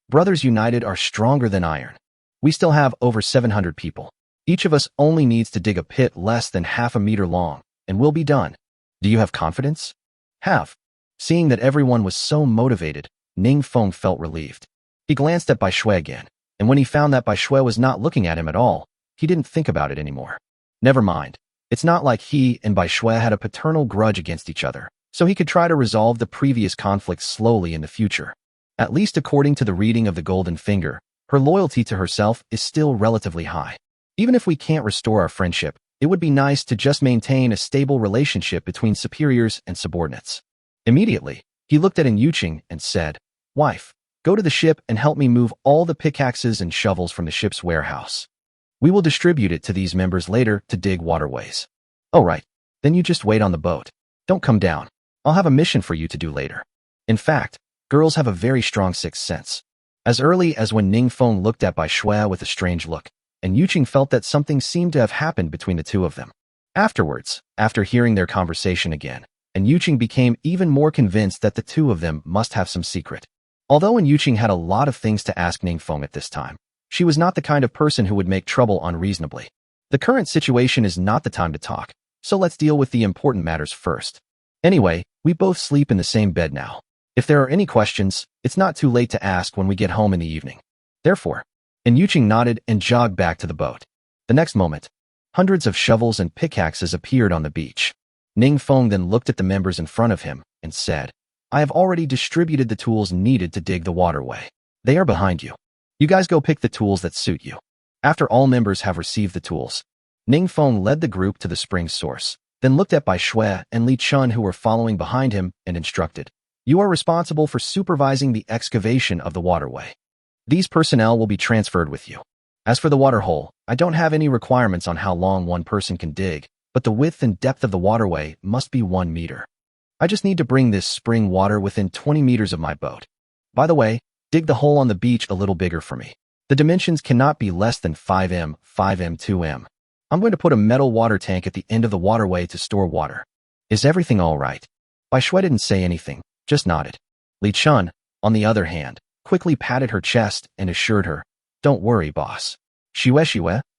Brothers United are stronger than iron. We still have over 700 people. Each of us only needs to dig a pit less than half a meter long, and we'll be done. Do you have confidence? Have. Seeing that everyone was so motivated, Ning Feng felt relieved. He glanced at Bai Shui again, and when he found that Bai Shui was not looking at him at all, he didn't think about it anymore. Never mind. It's not like he and Bai Shui had a paternal grudge against each other, so he could try to resolve the previous conflict slowly in the future. At least according to the reading of the Golden Finger, her loyalty to herself is still relatively high. Even if we can't restore our friendship, it would be nice to just maintain a stable relationship between superiors and subordinates. Immediately, he looked at Yuqing and said, Wife, go to the ship and help me move all the pickaxes and shovels from the ship's warehouse. We will distribute it to these members later to dig waterways. Oh right, then you just wait on the boat. Don't come down. I'll have a mission for you to do later. In fact, girls have a very strong sixth sense. As early as when Ning Feng looked at Bai Shui with a strange look, and Yuqing felt that something seemed to have happened between the two of them. Afterwards, after hearing their conversation again, and Yuqing became even more convinced that the two of them must have some secret. Although Yuqing had a lot of things to ask Ning Feng at this time, she was not the kind of person who would make trouble unreasonably. The current situation is not the time to talk, so let's deal with the important matters first. Anyway, we both sleep in the same bed now. If there are any questions, it's not too late to ask when we get home in the evening. Therefore, and Yuqing nodded and jogged back to the boat. The next moment, hundreds of shovels and pickaxes appeared on the beach. Ning Feng then looked at the members in front of him and said, I have already distributed the tools needed to dig the waterway. They are behind you. You guys go pick the tools that suit you. After all members have received the tools, Ning Feng led the group to the spring source, then looked at Bai Shui and Li Chun who were following behind him and instructed, You are responsible for supervising the excavation of the waterway. These personnel will be transferred with you. As for the water hole, I don't have any requirements on how long one person can dig, but the width and depth of the waterway must be 1 meter. I just need to bring this spring water within 20 meters of my boat. By the way, dig the hole on the beach a little bigger for me. The dimensions cannot be less than 5m, 5m, 2m. I'm going to put a metal water tank at the end of the waterway to store water. Is everything all right? Bai Shui didn't say anything, just nodded. Li Chun, on the other hand, quickly patted her chest and assured her, Don't worry, boss. Shue,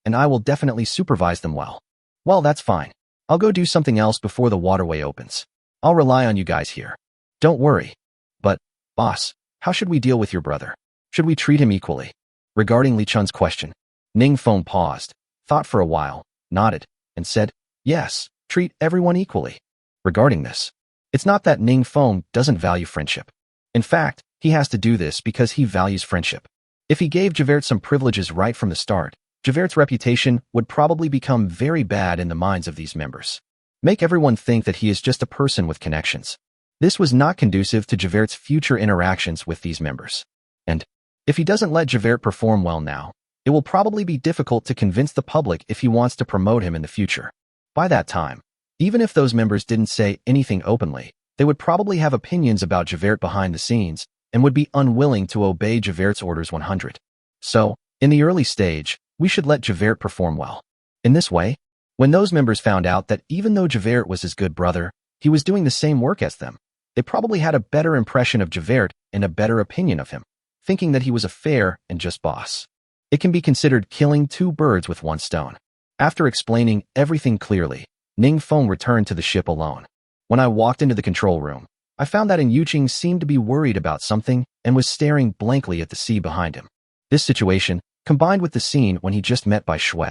and I will definitely supervise them well. Well, that's fine. I'll go do something else before the waterway opens. I'll rely on you guys here. Don't worry. But, boss, how should we deal with your brother? Should we treat him equally? Regarding Li Chun's question, Ning Feng paused, thought for a while, nodded, and said, Yes, treat everyone equally. Regarding this, it's not that Ning Feng doesn't value friendship. In fact, he has to do this because he values friendship. If he gave Javert some privileges right from the start, Javert's reputation would probably become very bad in the minds of these members. Make everyone think that he is just a person with connections. This was not conducive to Javert's future interactions with these members. And, if he doesn't let Javert perform well now, it will probably be difficult to convince the public if he wants to promote him in the future. By that time, even if those members didn't say anything openly, they would probably have opinions about Javert behind the scenes and would be unwilling to obey Javert's orders 100. So, in the early stage, we should let Javert perform well. In this way, when those members found out that even though Javert was his good brother, he was doing the same work as them, they probably had a better impression of Javert and a better opinion of him, thinking that he was a fair and just boss. It can be considered killing 2 birds with 1 stone. After explaining everything clearly, Ning Feng returned to the ship alone. When I walked into the control room, I found that Yuqing seemed to be worried about something and was staring blankly at the sea behind him. This situation, combined with the scene when he just met Bai Shui,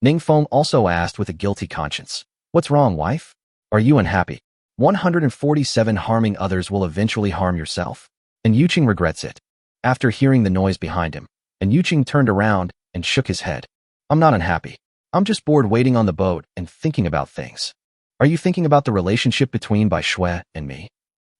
Ning Feng also asked with a guilty conscience, What's wrong, wife? Are you unhappy? 147 harming others will eventually harm yourself. And Yuqing regrets it. After hearing the noise behind him, and Yuqing turned around and shook his head. I'm not unhappy. I'm just bored waiting on the boat and thinking about things. Are you thinking about the relationship between Bai Shui and me?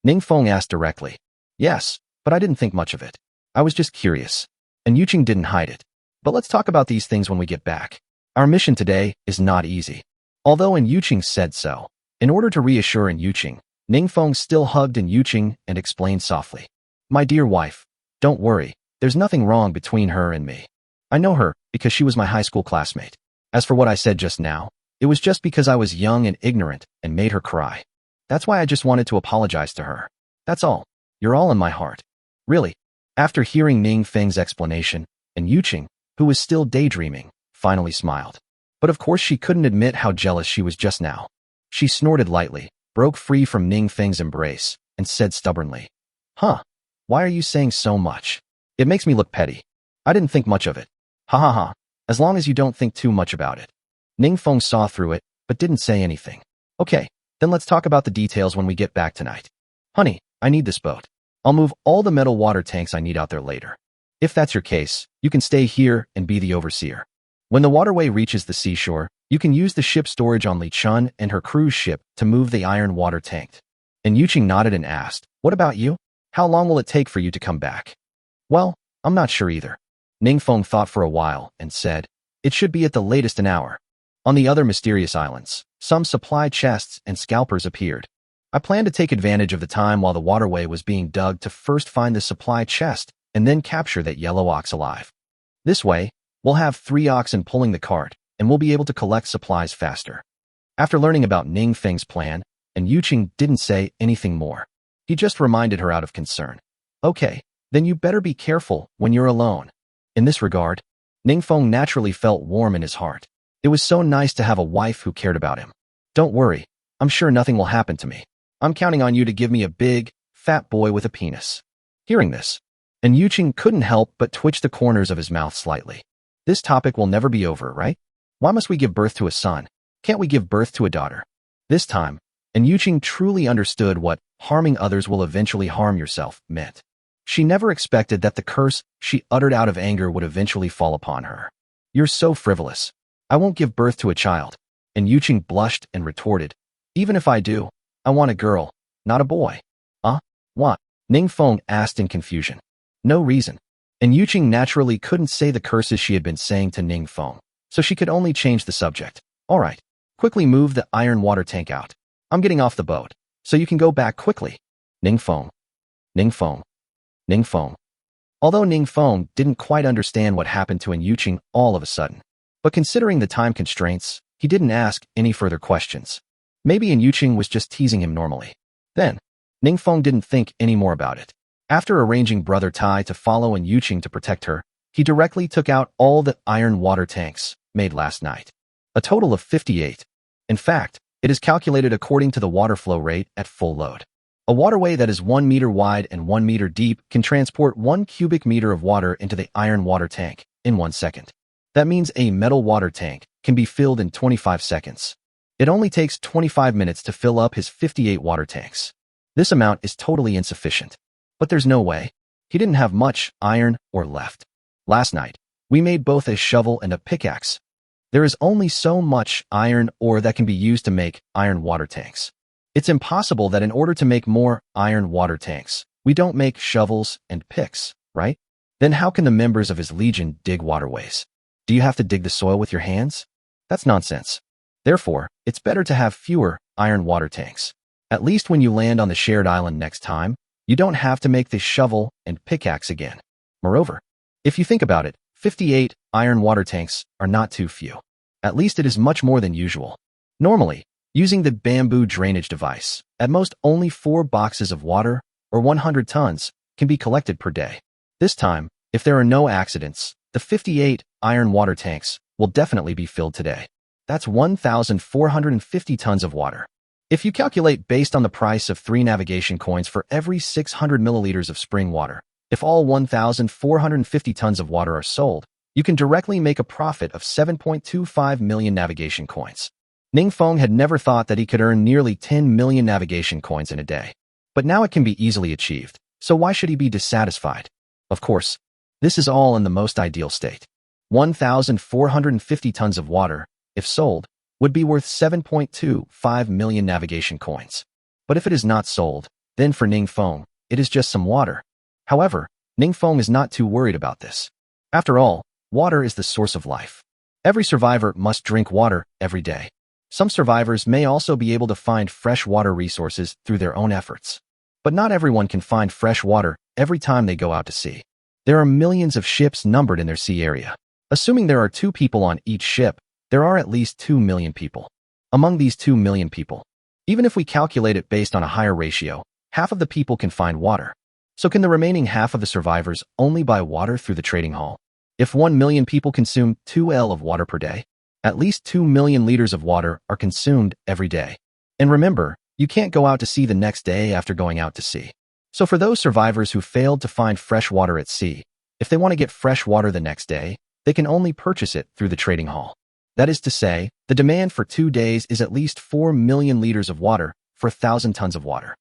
Ning Feng asked directly. Yes, but I didn't think much of it. I was just curious. And Yuqing didn't hide it. But let's talk about these things when we get back. Our mission today is not easy. Although Yuqing said so, in order to reassure Yuqing, Ning Feng still hugged Yuqing and explained softly. My dear wife, don't worry, there's nothing wrong between her and me. I know her because she was my high school classmate. As for what I said just now, it was just because I was young and ignorant and made her cry. That's why I just wanted to apologize to her. That's all. You're all in my heart. Really. After hearing Ning Feng's explanation, and Yuqing, who was still daydreaming, finally smiled. But of course she couldn't admit how jealous she was just now. She snorted lightly, broke free from Ning Feng's embrace, and said stubbornly, Huh, why are you saying so much? It makes me look petty. I didn't think much of it. Ha ha ha, as long as you don't think too much about it. Ning Feng saw through it, but didn't say anything. Okay, then let's talk about the details when we get back tonight. Honey, I need this boat. I'll move all the metal water tanks I need out there later. If that's your case, you can stay here and be the overseer. When the waterway reaches the seashore, you can use the ship storage on Li Chun and her cruise ship to move the iron water tank. And Yuqing nodded and asked, What about you? How long will it take for you to come back? Well, I'm not sure either. Ning Feng thought for a while and said, It should be at the latest an hour. On the other mysterious islands, some supply chests and scalpers appeared. I planned to take advantage of the time while the waterway was being dug to first find the supply chest and then capture that yellow ox alive. This way, we'll have 3 oxen pulling the cart, and we'll be able to collect supplies faster. After learning about Ning Feng's plan, and Yuqing didn't say anything more. He just reminded her out of concern. Okay, then you better be careful when you're alone. In this regard, Ning Feng naturally felt warm in his heart. It was so nice to have a wife who cared about him. Don't worry, I'm sure nothing will happen to me. I'm counting on you to give me a big, fat boy with a penis. Hearing this, and Yuqing couldn't help but twitch the corners of his mouth slightly. This topic will never be over, right? Why must we give birth to a son? Can't we give birth to a daughter? This time, and Yuqing truly understood what harming others will eventually harm yourself meant. She never expected that the curse she uttered out of anger would eventually fall upon her. You're so frivolous. I won't give birth to a child. And Yuqing blushed and retorted, even if I do, I want a girl, not a boy. What? Ning Feng asked in confusion. No reason. And Yuqing naturally couldn't say the curses she had been saying to Ning Feng, so she could only change the subject. All right, quickly move the iron water tank out. I'm getting off the boat, so you can go back quickly. Ning Feng. Ning Feng. Ning Feng. Although Ning Feng didn't quite understand what happened to Yuqing all of a sudden, but considering the time constraints, he didn't ask any further questions. Maybe Yuqing was just teasing him normally. Then, Ning Feng didn't think any more about it. After arranging Brother Tai to follow Yuqing to protect her, he directly took out all the iron water tanks made last night. A total of 58. In fact, it is calculated according to the water flow rate at full load. A waterway that is 1 meter wide and 1 meter deep can transport 1 cubic meter of water into the iron water tank in 1 second. That means a metal water tank can be filled in 25 seconds. It only takes 25 minutes to fill up his 58 water tanks. This amount is totally insufficient. But there's no way. He didn't have much iron ore left. Last night, we made both a shovel and a pickaxe. There is only so much iron ore that can be used to make iron water tanks. It's impossible that in order to make more iron water tanks, we don't make shovels and picks, right? Then how can the members of his legion dig waterways? Do you have to dig the soil with your hands? That's nonsense. Therefore, it's better to have fewer iron water tanks. At least when you land on the shared island next time, you don't have to make the shovel and pickaxe again. Moreover, if you think about it, 58 iron water tanks are not too few. At least it is much more than usual. Normally, using the bamboo drainage device, at most only 4 boxes of water, or 100 tons, can be collected per day. This time, if there are no accidents, the 58 iron water tanks will definitely be filled today. That's 1,450 tons of water. If you calculate based on the price of 3 navigation coins for every 600 milliliters of spring water, if all 1,450 tons of water are sold, you can directly make a profit of 7.25 million navigation coins. Ning Feng had never thought that he could earn nearly 10 million navigation coins in a day. But now it can be easily achieved, so why should he be dissatisfied? Of course, this is all in the most ideal state. 1,450 tons of water, if sold, would be worth 7.25 million navigation coins. But if it is not sold, then for Ning Feng, it is just some water. However, Ning Feng is not too worried about this. After all, water is the source of life. Every survivor must drink water every day. Some survivors may also be able to find fresh water resources through their own efforts. But not everyone can find fresh water every time they go out to sea. There are millions of ships numbered in their sea area. Assuming there are 2 people on each ship, there are at least 2 million people. Among these 2 million people, even if we calculate it based on a higher ratio, half of the people can find water. So can the remaining half of the survivors only buy water through the trading hall? If 1 million people consume 2 L of water per day, at least 2 million liters of water are consumed every day. And remember, you can't go out to sea the next day after going out to sea. So for those survivors who failed to find fresh water at sea, if they want to get fresh water the next day, they can only purchase it through the trading hall. That is to say, the demand for 2 days is at least 4 million liters of water for 1,000 tons of water.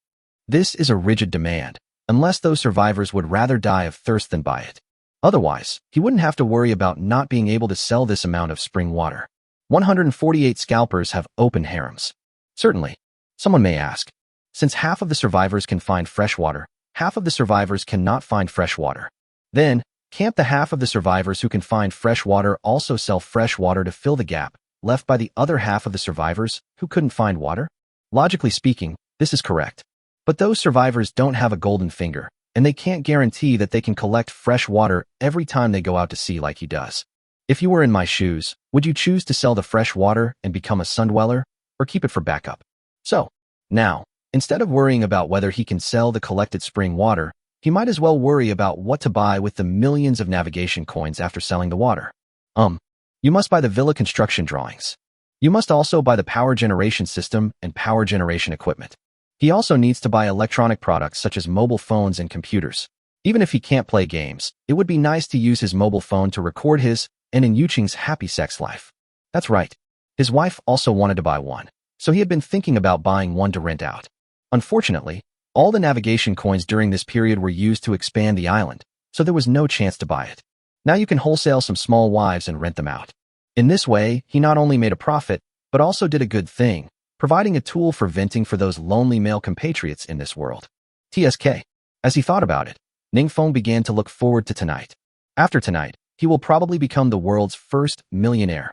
This is a rigid demand, unless those survivors would rather die of thirst than buy it. Otherwise, he wouldn't have to worry about not being able to sell this amount of spring water. 148 scalpers have open harems. Certainly, someone may ask, since half of the survivors can find fresh water, half of the survivors cannot find fresh water. Then, Can't the half of the survivors who can find fresh water also sell fresh water to fill the gap left by the other half of the survivors who couldn't find water? Logically speaking, this is correct. But those survivors don't have a golden finger, and they can't guarantee that they can collect fresh water every time they go out to sea like he does. If you were in my shoes, would you choose to sell the fresh water and become a sun dweller, or keep it for backup? So, now, instead of worrying about whether he can sell the collected spring water, he might as well worry about what to buy with the millions of navigation coins after selling the water. You must buy the villa construction drawings. You must also buy the power generation system and power generation equipment. He also needs to buy electronic products such as mobile phones and computers. Even if he can't play games, it would be nice to use his mobile phone to record his and in Yuqing's happy sex life. That's right. His wife also wanted to buy one, so he had been thinking about buying one to rent out. Unfortunately, all the navigation coins during this period were used to expand the island, so there was no chance to buy it. Now you can wholesale some small wives and rent them out. In this way, he not only made a profit, but also did a good thing, providing a tool for venting for those lonely male compatriots in this world. TSK. As he thought about it, Ningfeng began to look forward to tonight. After tonight, he will probably become the world's first millionaire.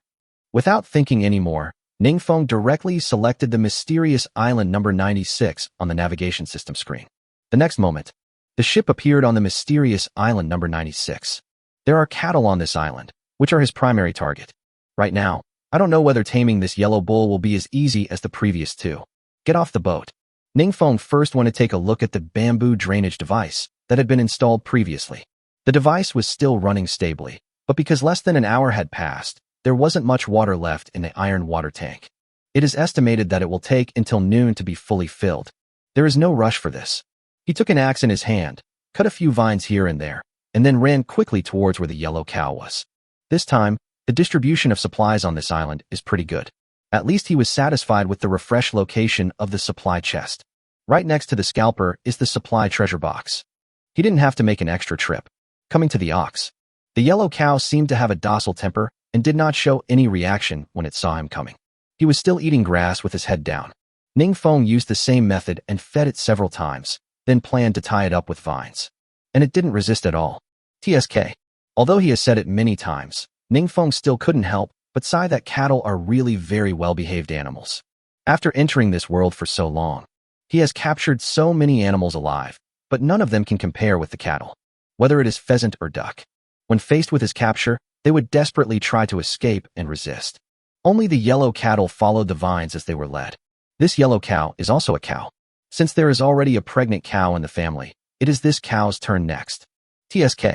Without thinking anymore, Ningfeng directly selected the mysterious island number 96 on the navigation system screen. The next moment, the ship appeared on the mysterious island number 96. There are cattle on this island, which are his primary target. Right now, I don't know whether taming this yellow bull will be as easy as the previous two. Get off the boat. Ningfeng first went to take a look at the bamboo drainage device that had been installed previously. The device was still running stably, but because less than an hour had passed, there wasn't much water left in the iron water tank. It is estimated that it will take until noon to be fully filled. There is no rush for this. He took an axe in his hand, cut a few vines here and there, and then ran quickly towards where the yellow cow was. This time, the distribution of supplies on this island is pretty good. At least he was satisfied with the refreshed location of the supply chest. Right next to the scalper is the supply treasure box. He didn't have to make an extra trip. Coming to the ox. The yellow cow seemed to have a docile temper and did not show any reaction when it saw him coming. He was still eating grass with his head down. Ningfeng used the same method and fed it several times, then planned to tie it up with vines. And it didn't resist at all. TSK. Although he has said it many times, Ningfeng still couldn't help but sigh that cattle are really very well-behaved animals. After entering this world for so long, he has captured so many animals alive, but none of them can compare with the cattle, whether it is pheasant or duck. When faced with his capture, they would desperately try to escape and resist. Only the yellow cattle followed the vines as they were led. This yellow cow is also a cow. Since there is already a pregnant cow in the family, it is this cow's turn next. TSK.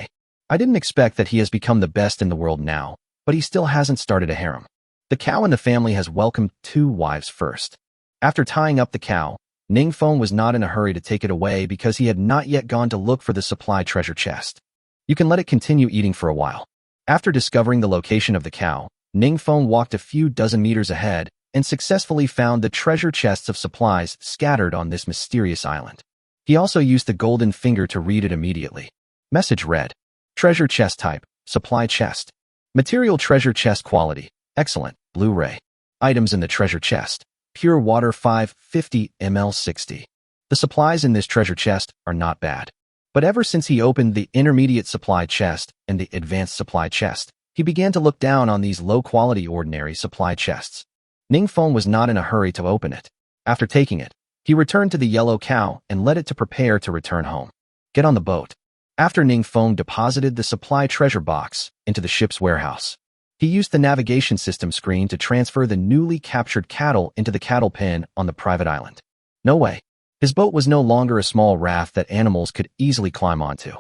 I didn't expect that he has become the best in the world now, but he still hasn't started a harem. The cow in the family has welcomed 2 wives first. After tying up the cow, Ningfeng was not in a hurry to take it away because he had not yet gone to look for the supply treasure chest. You can let it continue eating for a while. After discovering the location of the cow, Ningfeng walked a few dozen meters ahead and successfully found the treasure chests of supplies scattered on this mysterious island. He also used the golden finger to read it immediately. Message read: Treasure chest type, supply chest. Material treasure chest quality, excellent, Blu-ray. Items in the treasure chest: pure water 550 ml 60. The supplies in this treasure chest are not bad. But ever since he opened the intermediate supply chest and the advanced supply chest, he began to look down on these low-quality ordinary supply chests. Ningfeng was not in a hurry to open it. After taking it, he returned to the yellow cow and led it to prepare to return home. Get on the boat. After Ningfeng deposited the supply treasure box into the ship's warehouse, he used the navigation system screen to transfer the newly captured cattle into the cattle pen on the private island. No way. His boat was no longer a small raft that animals could easily climb onto.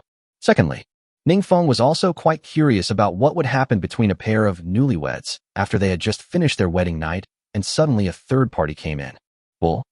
Secondly, Ningfeng was also quite curious about what would happen between a pair of newlyweds after they had just finished their wedding night and suddenly a third party came in. Bull?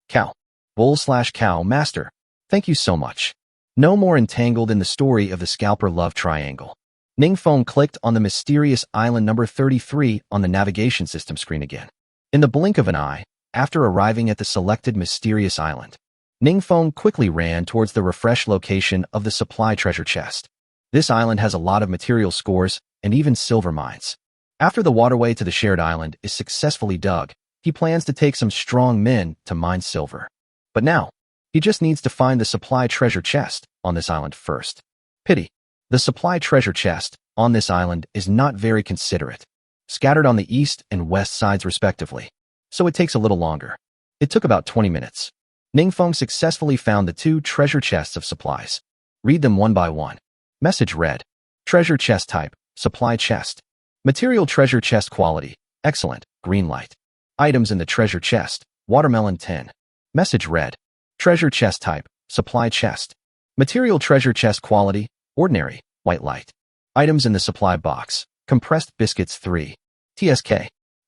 Cow. Bull/cow master. Thank you so much. No more entangled in the story of the scalper love triangle. Ningfeng clicked on the mysterious island number 33 on the navigation system screen again. In the blink of an eye, after arriving at the selected mysterious island, Ningfeng quickly ran towards the refreshed location of the supply treasure chest. This island has a lot of material scores and even silver mines. After the waterway to the shared island is successfully dug, he plans to take some strong men to mine silver. But now, he just needs to find the supply treasure chest on this island first. Pity. The supply treasure chest on this island is not very considerate, scattered on the east and west sides respectively, so it takes a little longer. It took about 20 minutes. Ningfeng successfully found the 2 treasure chests of supplies. Read them one by one. Message read. Treasure chest type, supply chest. Material treasure chest quality, excellent, green light. Items in the treasure chest, watermelon 10. Message read. Treasure chest type, supply chest. Material treasure chest quality, ordinary, white light. Items in the supply box, compressed biscuits 3. TSK.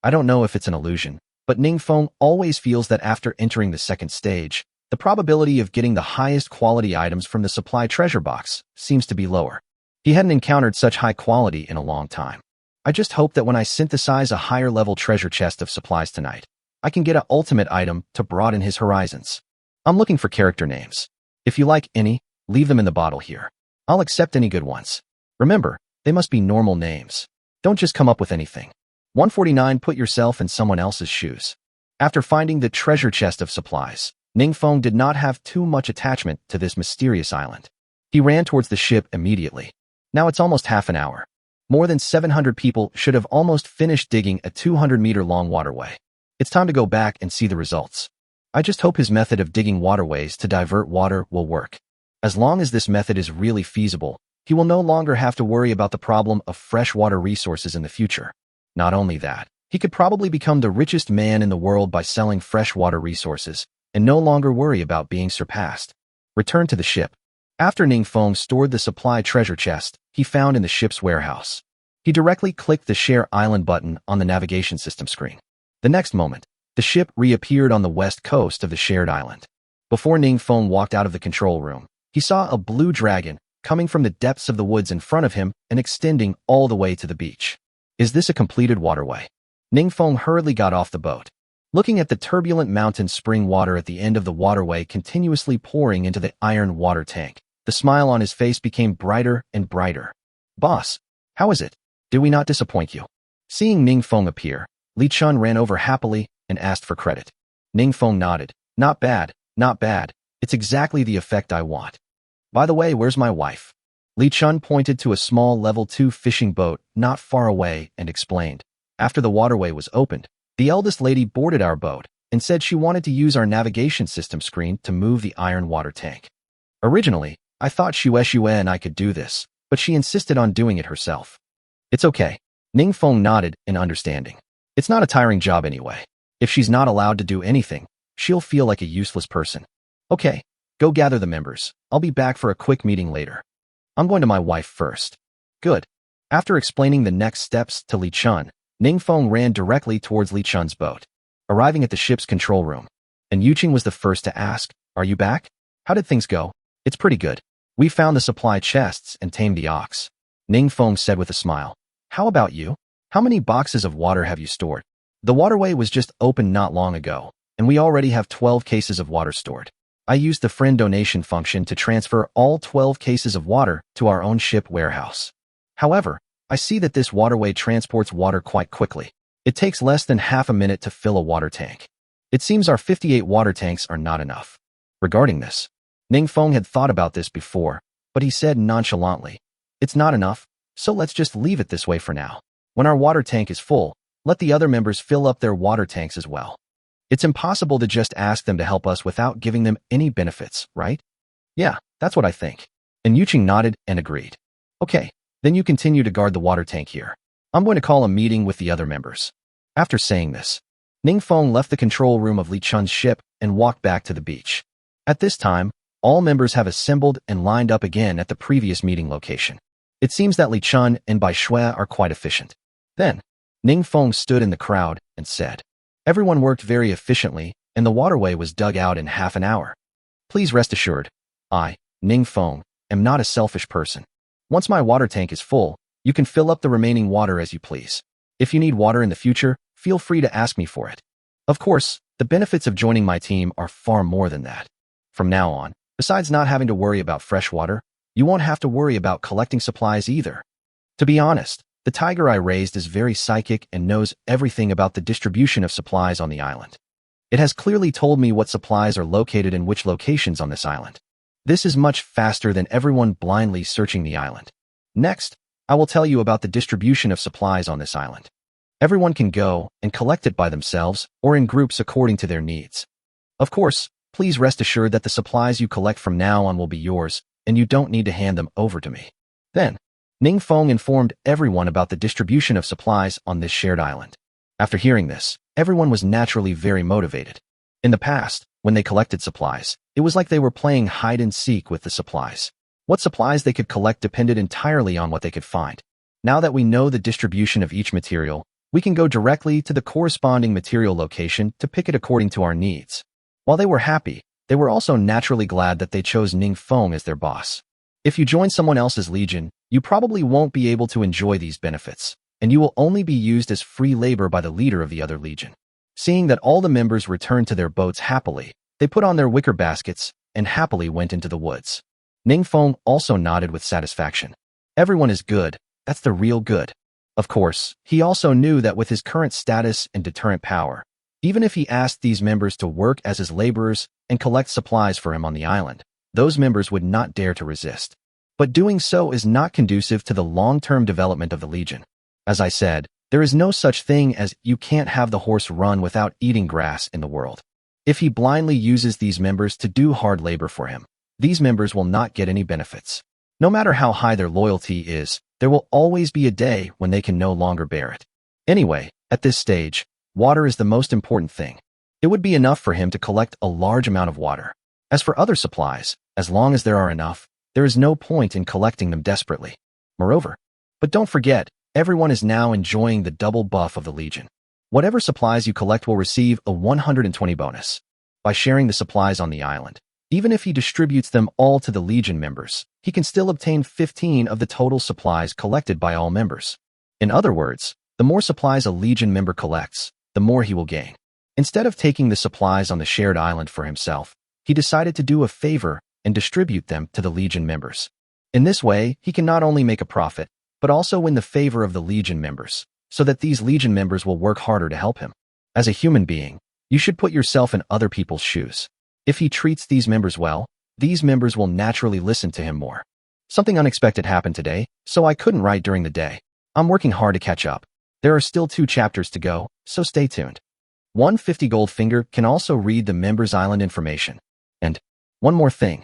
I don't know if it's an illusion, but Ningfeng always feels that after entering the second stage, the probability of getting the highest quality items from the supply treasure box seems to be lower. He hadn't encountered such high quality in a long time. I just hope that when I synthesize a higher level treasure chest of supplies tonight, I can get an ultimate item to broaden his horizons. I'm looking for character names. If you like any, leave them in the bottle here. I'll accept any good ones. Remember, they must be normal names. Don't just come up with anything. 149. Put yourself in someone else's shoes. After finding the treasure chest of supplies, Ningfeng did not have too much attachment to this mysterious island. He ran towards the ship immediately. Now it's almost half an hour. More than 700 people should have almost finished digging a 200-meter-long waterway. It's time to go back and see the results. I just hope his method of digging waterways to divert water will work. As long as this method is really feasible, he will no longer have to worry about the problem of freshwater resources in the future. Not only that, he could probably become the richest man in the world by selling freshwater resources and no longer worry about being surpassed. Return to the ship. After Ningfeng stored the supply treasure chest he found in the ship's warehouse, he directly clicked the Share Island button on the navigation system screen. The next moment, the ship reappeared on the west coast of the shared island. Before Ningfeng walked out of the control room, he saw a blue dragon coming from the depths of the woods in front of him and extending all the way to the beach. Is this a completed waterway? Ningfeng hurriedly got off the boat. Looking at the turbulent mountain spring water at the end of the waterway continuously pouring into the iron water tank, the smile on his face became brighter and brighter. Boss, how is it? Did we not disappoint you? Seeing Ningfeng appear, Li Chun ran over happily and asked for credit. Ningfeng nodded. Not bad, not bad. It's exactly the effect I want. By the way, where's my wife? Li Chun pointed to a small level 2 fishing boat not far away and explained. After the waterway was opened, the eldest lady boarded our boat and said she wanted to use our navigation system screen to move the iron water tank. Originally, I thought Shue and I could do this, but she insisted on doing it herself. It's okay. Ningfeng nodded in understanding. It's not a tiring job anyway. If she's not allowed to do anything, she'll feel like a useless person. Okay, go gather the members. I'll be back for a quick meeting later. I'm going to my wife first. Good. After explaining the next steps to Li Chun, Ningfeng ran directly towards Li Chun's boat. Arriving at the ship's control room, and Yuqing was the first to ask, "Are you back? How did things go?" "It's pretty good. We found the supply chests and tamed the ox," Ningfeng said with a smile. "How about you? How many boxes of water have you stored?" "The waterway was just opened not long ago, and we already have 12 cases of water stored. I used the friend donation function to transfer all 12 cases of water to our own ship warehouse. However, I see that this waterway transports water quite quickly. It takes less than half a minute to fill a water tank. It seems our 58 water tanks are not enough." Regarding this, Ningfeng had thought about this before, but he said nonchalantly, "It's not enough, so let's just leave it this way for now. When our water tank is full, let the other members fill up their water tanks as well. It's impossible to just ask them to help us without giving them any benefits, right?" "Yeah, that's what I think." And Yuqing nodded and agreed. "Okay, then you continue to guard the water tank here. I'm going to call a meeting with the other members." After saying this, Ningfeng left the control room of Li Chun's ship and walked back to the beach. At this time, all members have assembled and lined up again at the previous meeting location. It seems that Li Chun and Bai Shui are quite efficient. Then, Ningfeng stood in the crowd and said, "Everyone worked very efficiently, and the waterway was dug out in half an hour. Please rest assured, I, Ningfeng, am not a selfish person. Once my water tank is full, you can fill up the remaining water as you please. If you need water in the future, feel free to ask me for it. Of course, the benefits of joining my team are far more than that. From now on, besides not having to worry about fresh water, you won't have to worry about collecting supplies either. To be honest, the tiger I raised is very psychic and knows everything about the distribution of supplies on the island. It has clearly told me what supplies are located in which locations on this island. This is much faster than everyone blindly searching the island. Next, I will tell you about the distribution of supplies on this island. Everyone can go and collect it by themselves or in groups according to their needs. Of course, please rest assured that the supplies you collect from now on will be yours, and you don't need to hand them over to me. Then, Ning Feng informed everyone about the distribution of supplies on this shared island. After hearing this, everyone was naturally very motivated. In the past, when they collected supplies, it was like they were playing hide-and-seek with the supplies. What supplies they could collect depended entirely on what they could find. Now that we know the distribution of each material, we can go directly to the corresponding material location to pick it according to our needs. While they were happy, they were also naturally glad that they chose Ning Feng as their boss. If you join someone else's legion, you probably won't be able to enjoy these benefits, and you will only be used as free labor by the leader of the other legion. Seeing that all the members returned to their boats happily, they put on their wicker baskets and happily went into the woods. Ning Feng also nodded with satisfaction. Everyone is good, that's the real good. Of course, he also knew that with his current status and deterrent power, even if he asked these members to work as his laborers and collect supplies for him on the island, those members would not dare to resist. But doing so is not conducive to the long-term development of the Legion. As I said, there is no such thing as you can't have the horse run without eating grass in the world. If he blindly uses these members to do hard labor for him, these members will not get any benefits. No matter how high their loyalty is, there will always be a day when they can no longer bear it. Anyway, at this stage, water is the most important thing. It would be enough for him to collect a large amount of water. As for other supplies, as long as there are enough, there is no point in collecting them desperately. Moreover, but don't forget, everyone is now enjoying the double buff of the Legion. Whatever supplies you collect will receive a 120 bonus. By sharing the supplies on the island, even if he distributes them all to the Legion members, he can still obtain 15 of the total supplies collected by all members. In other words, the more supplies a Legion member collects, the more he will gain. Instead of taking the supplies on the shared island for himself, he decided to do a favor and distribute them to the Legion members. In this way, he can not only make a profit, but also win the favor of the Legion members, so that these Legion members will work harder to help him. As a human being, you should put yourself in other people's shoes. If he treats these members well, these members will naturally listen to him more. Something unexpected happened today, so I couldn't write during the day. I'm working hard to catch up. There are still 2 chapters to go, so stay tuned. 150 Goldfinger can also read the members' island information. And one more thing.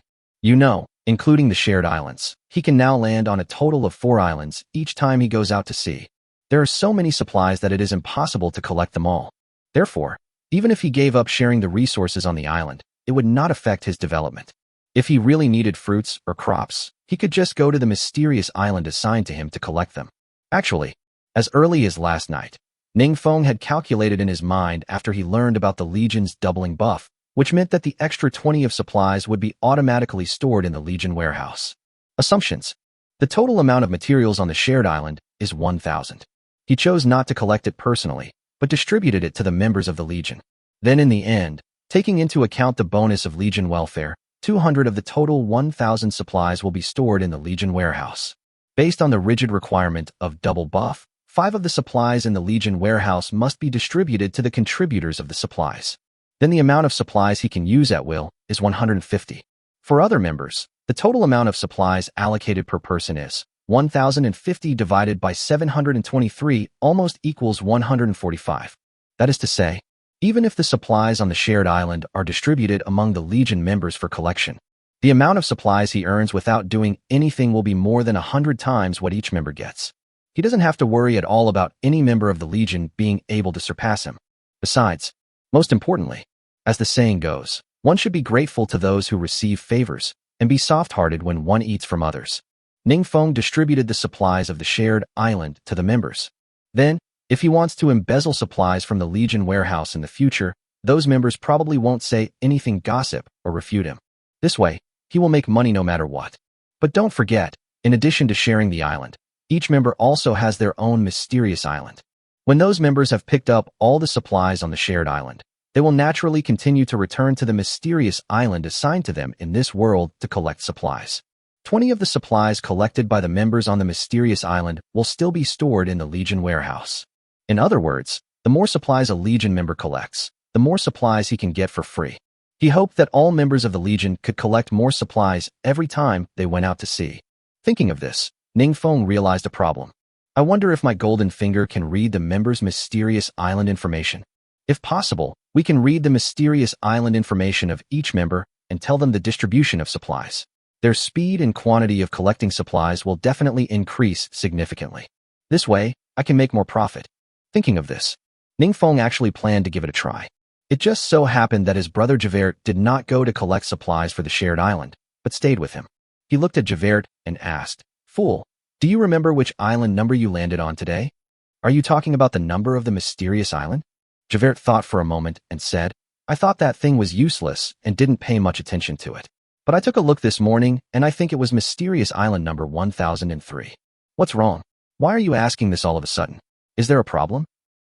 Including the shared islands, he can now land on a total of 4 islands each time he goes out to sea. There are so many supplies that it is impossible to collect them all. Therefore, even if he gave up sharing the resources on the island, it would not affect his development. If he really needed fruits or crops, he could just go to the mysterious island assigned to him to collect them. Actually, as early as last night, Ning Feng had calculated in his mind after he learned about the Legion's doubling buff, which meant that the extra 20 of supplies would be automatically stored in the Legion warehouse. Assumptions. The total amount of materials on the shared island is 1,000. He chose not to collect it personally, but distributed it to the members of the Legion. Then in the end, taking into account the bonus of Legion welfare, 200 of the total 1,000 supplies will be stored in the Legion warehouse. Based on the rigid requirement of double buff, 5 of the supplies in the Legion warehouse must be distributed to the contributors of the supplies. Then the amount of supplies he can use at will is 150. For other members, the total amount of supplies allocated per person is 1,050 divided by 723 almost equals 145. That is to say, even if the supplies on the shared island are distributed among the Legion members for collection, the amount of supplies he earns without doing anything will be more than 100 times what each member gets. He doesn't have to worry at all about any member of the Legion being able to surpass him. Besides, most importantly, as the saying goes, one should be grateful to those who receive favors and be soft-hearted when one eats from others. Ning Feng distributed the supplies of the shared island to the members. Then, if he wants to embezzle supplies from the Legion warehouse in the future, those members probably won't say anything gossip or refute him. This way, he will make money no matter what. But don't forget, in addition to sharing the island, each member also has their own mysterious island. When those members have picked up all the supplies on the shared island, they will naturally continue to return to the mysterious island assigned to them in this world to collect supplies. 20 of the supplies collected by the members on the mysterious island will still be stored in the Legion warehouse. In other words, the more supplies a Legion member collects, the more supplies he can get for free. He hoped that all members of the Legion could collect more supplies every time they went out to sea. Thinking of this, Ningfeng realized a problem. I wonder if my golden finger can read the member's mysterious island information. If possible, we can read the mysterious island information of each member and tell them the distribution of supplies. Their speed and quantity of collecting supplies will definitely increase significantly. This way, I can make more profit. Thinking of this, Ningfeng actually planned to give it a try. It just so happened that his brother Javert did not go to collect supplies for the shared island, but stayed with him. He looked at Javert and asked, "Fool, do you remember which island number you landed on today? Are you talking about the number of the mysterious island?" Javert thought for a moment and said, "I thought that thing was useless and didn't pay much attention to it. But I took a look this morning and I think it was mysterious island number 1003. What's wrong? Why are you asking this all of a sudden? Is there a problem?"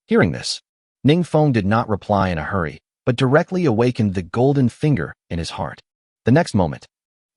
Hearing this, Ningfeng did not reply in a hurry, but directly awakened the golden finger in his heart. The next moment,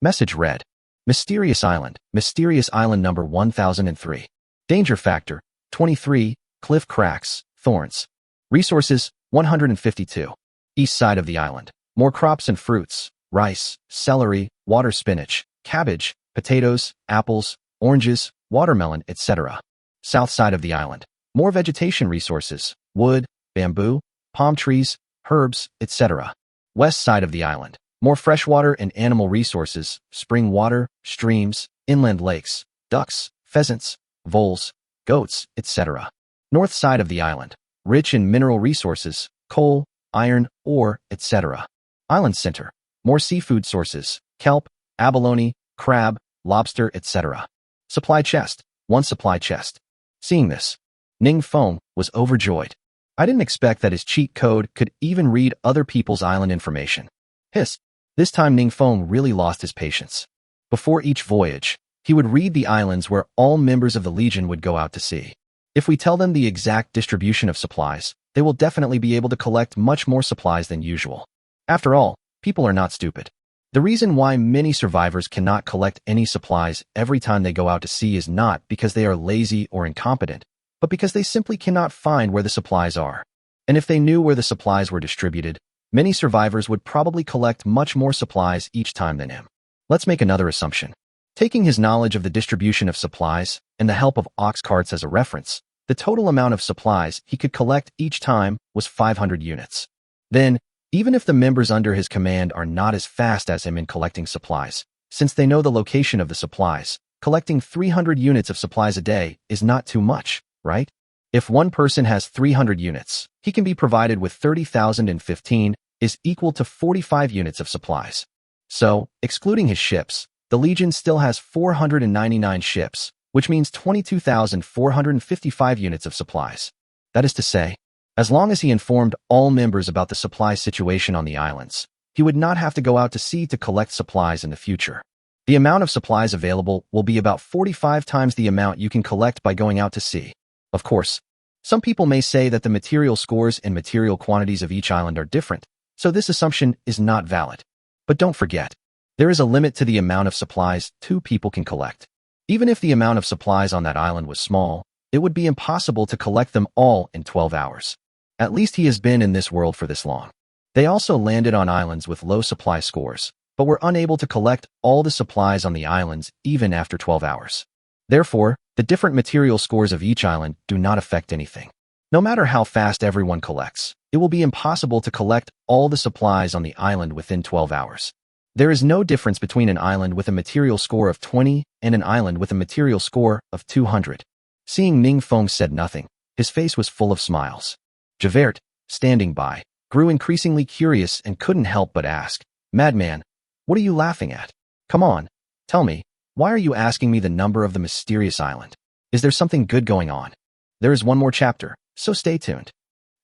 message read, Mysterious island number 1003. Danger factor, 23, cliff cracks, thorns. Resources, 152. East side of the island, more crops and fruits, rice, celery, water spinach, cabbage, potatoes, apples, oranges, watermelon, etc. South side of the island, more vegetation resources, wood, bamboo, palm trees, herbs, etc. West side of the island, more freshwater and animal resources, spring water, streams, inland lakes, ducks, pheasants, voles, goats, etc. North side of the island, rich in mineral resources, coal, iron, ore, etc. Island center, more seafood sources, kelp, abalone, crab, lobster, etc. Supply chest, one supply chest. Seeing this, Ningfeng was overjoyed. I didn't expect that his cheat code could even read other people's island information. Hiss. This time Ningfeng really lost his patience. Before each voyage, he would read the islands where all members of the Legion would go out to sea. If we tell them the exact distribution of supplies, they will definitely be able to collect much more supplies than usual. After all, people are not stupid. The reason why many survivors cannot collect any supplies every time they go out to sea is not because they are lazy or incompetent, but because they simply cannot find where the supplies are. And if they knew where the supplies were distributed, many survivors would probably collect much more supplies each time than him. Let's make another assumption. Taking his knowledge of the distribution of supplies and the help of ox carts as a reference, the total amount of supplies he could collect each time was 500 units. Then, even if the members under his command are not as fast as him in collecting supplies, since they know the location of the supplies, collecting 300 units of supplies a day is not too much, right? If one person has 300 units, he can be provided with 30,015 is equal to 45 units of supplies. So, excluding his ships, the Legion still has 499 ships, which means 22,455 units of supplies. That is to say, as long as he informed all members about the supply situation on the islands, he would not have to go out to sea to collect supplies in the future. The amount of supplies available will be about 45 times the amount you can collect by going out to sea. Of course, some people may say that the material scores and material quantities of each island are different, so this assumption is not valid. But don't forget, there is a limit to the amount of supplies two people can collect. Even if the amount of supplies on that island was small, it would be impossible to collect them all in 12 hours. At least he has been in this world for this long. They also landed on islands with low supply scores, but were unable to collect all the supplies on the islands even after 12 hours. Therefore, the different material scores of each island do not affect anything. No matter how fast everyone collects, it will be impossible to collect all the supplies on the island within 12 hours. There is no difference between an island with a material score of 20 and an island with a material score of 200. Seeing Ningfeng said nothing, his face was full of smiles. Javert, standing by, grew increasingly curious and couldn't help but ask, "Madman, what are you laughing at? Come on, tell me, why are you asking me the number of the mysterious island? Is there something good going on?" There is one more chapter, so stay tuned.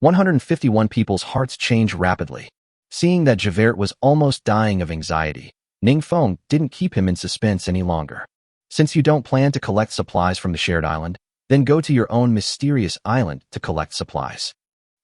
151 people's hearts change rapidly. Seeing that Javert was almost dying of anxiety, Ningfeng didn't keep him in suspense any longer. Since you don't plan to collect supplies from the shared island, then go to your own mysterious island to collect supplies.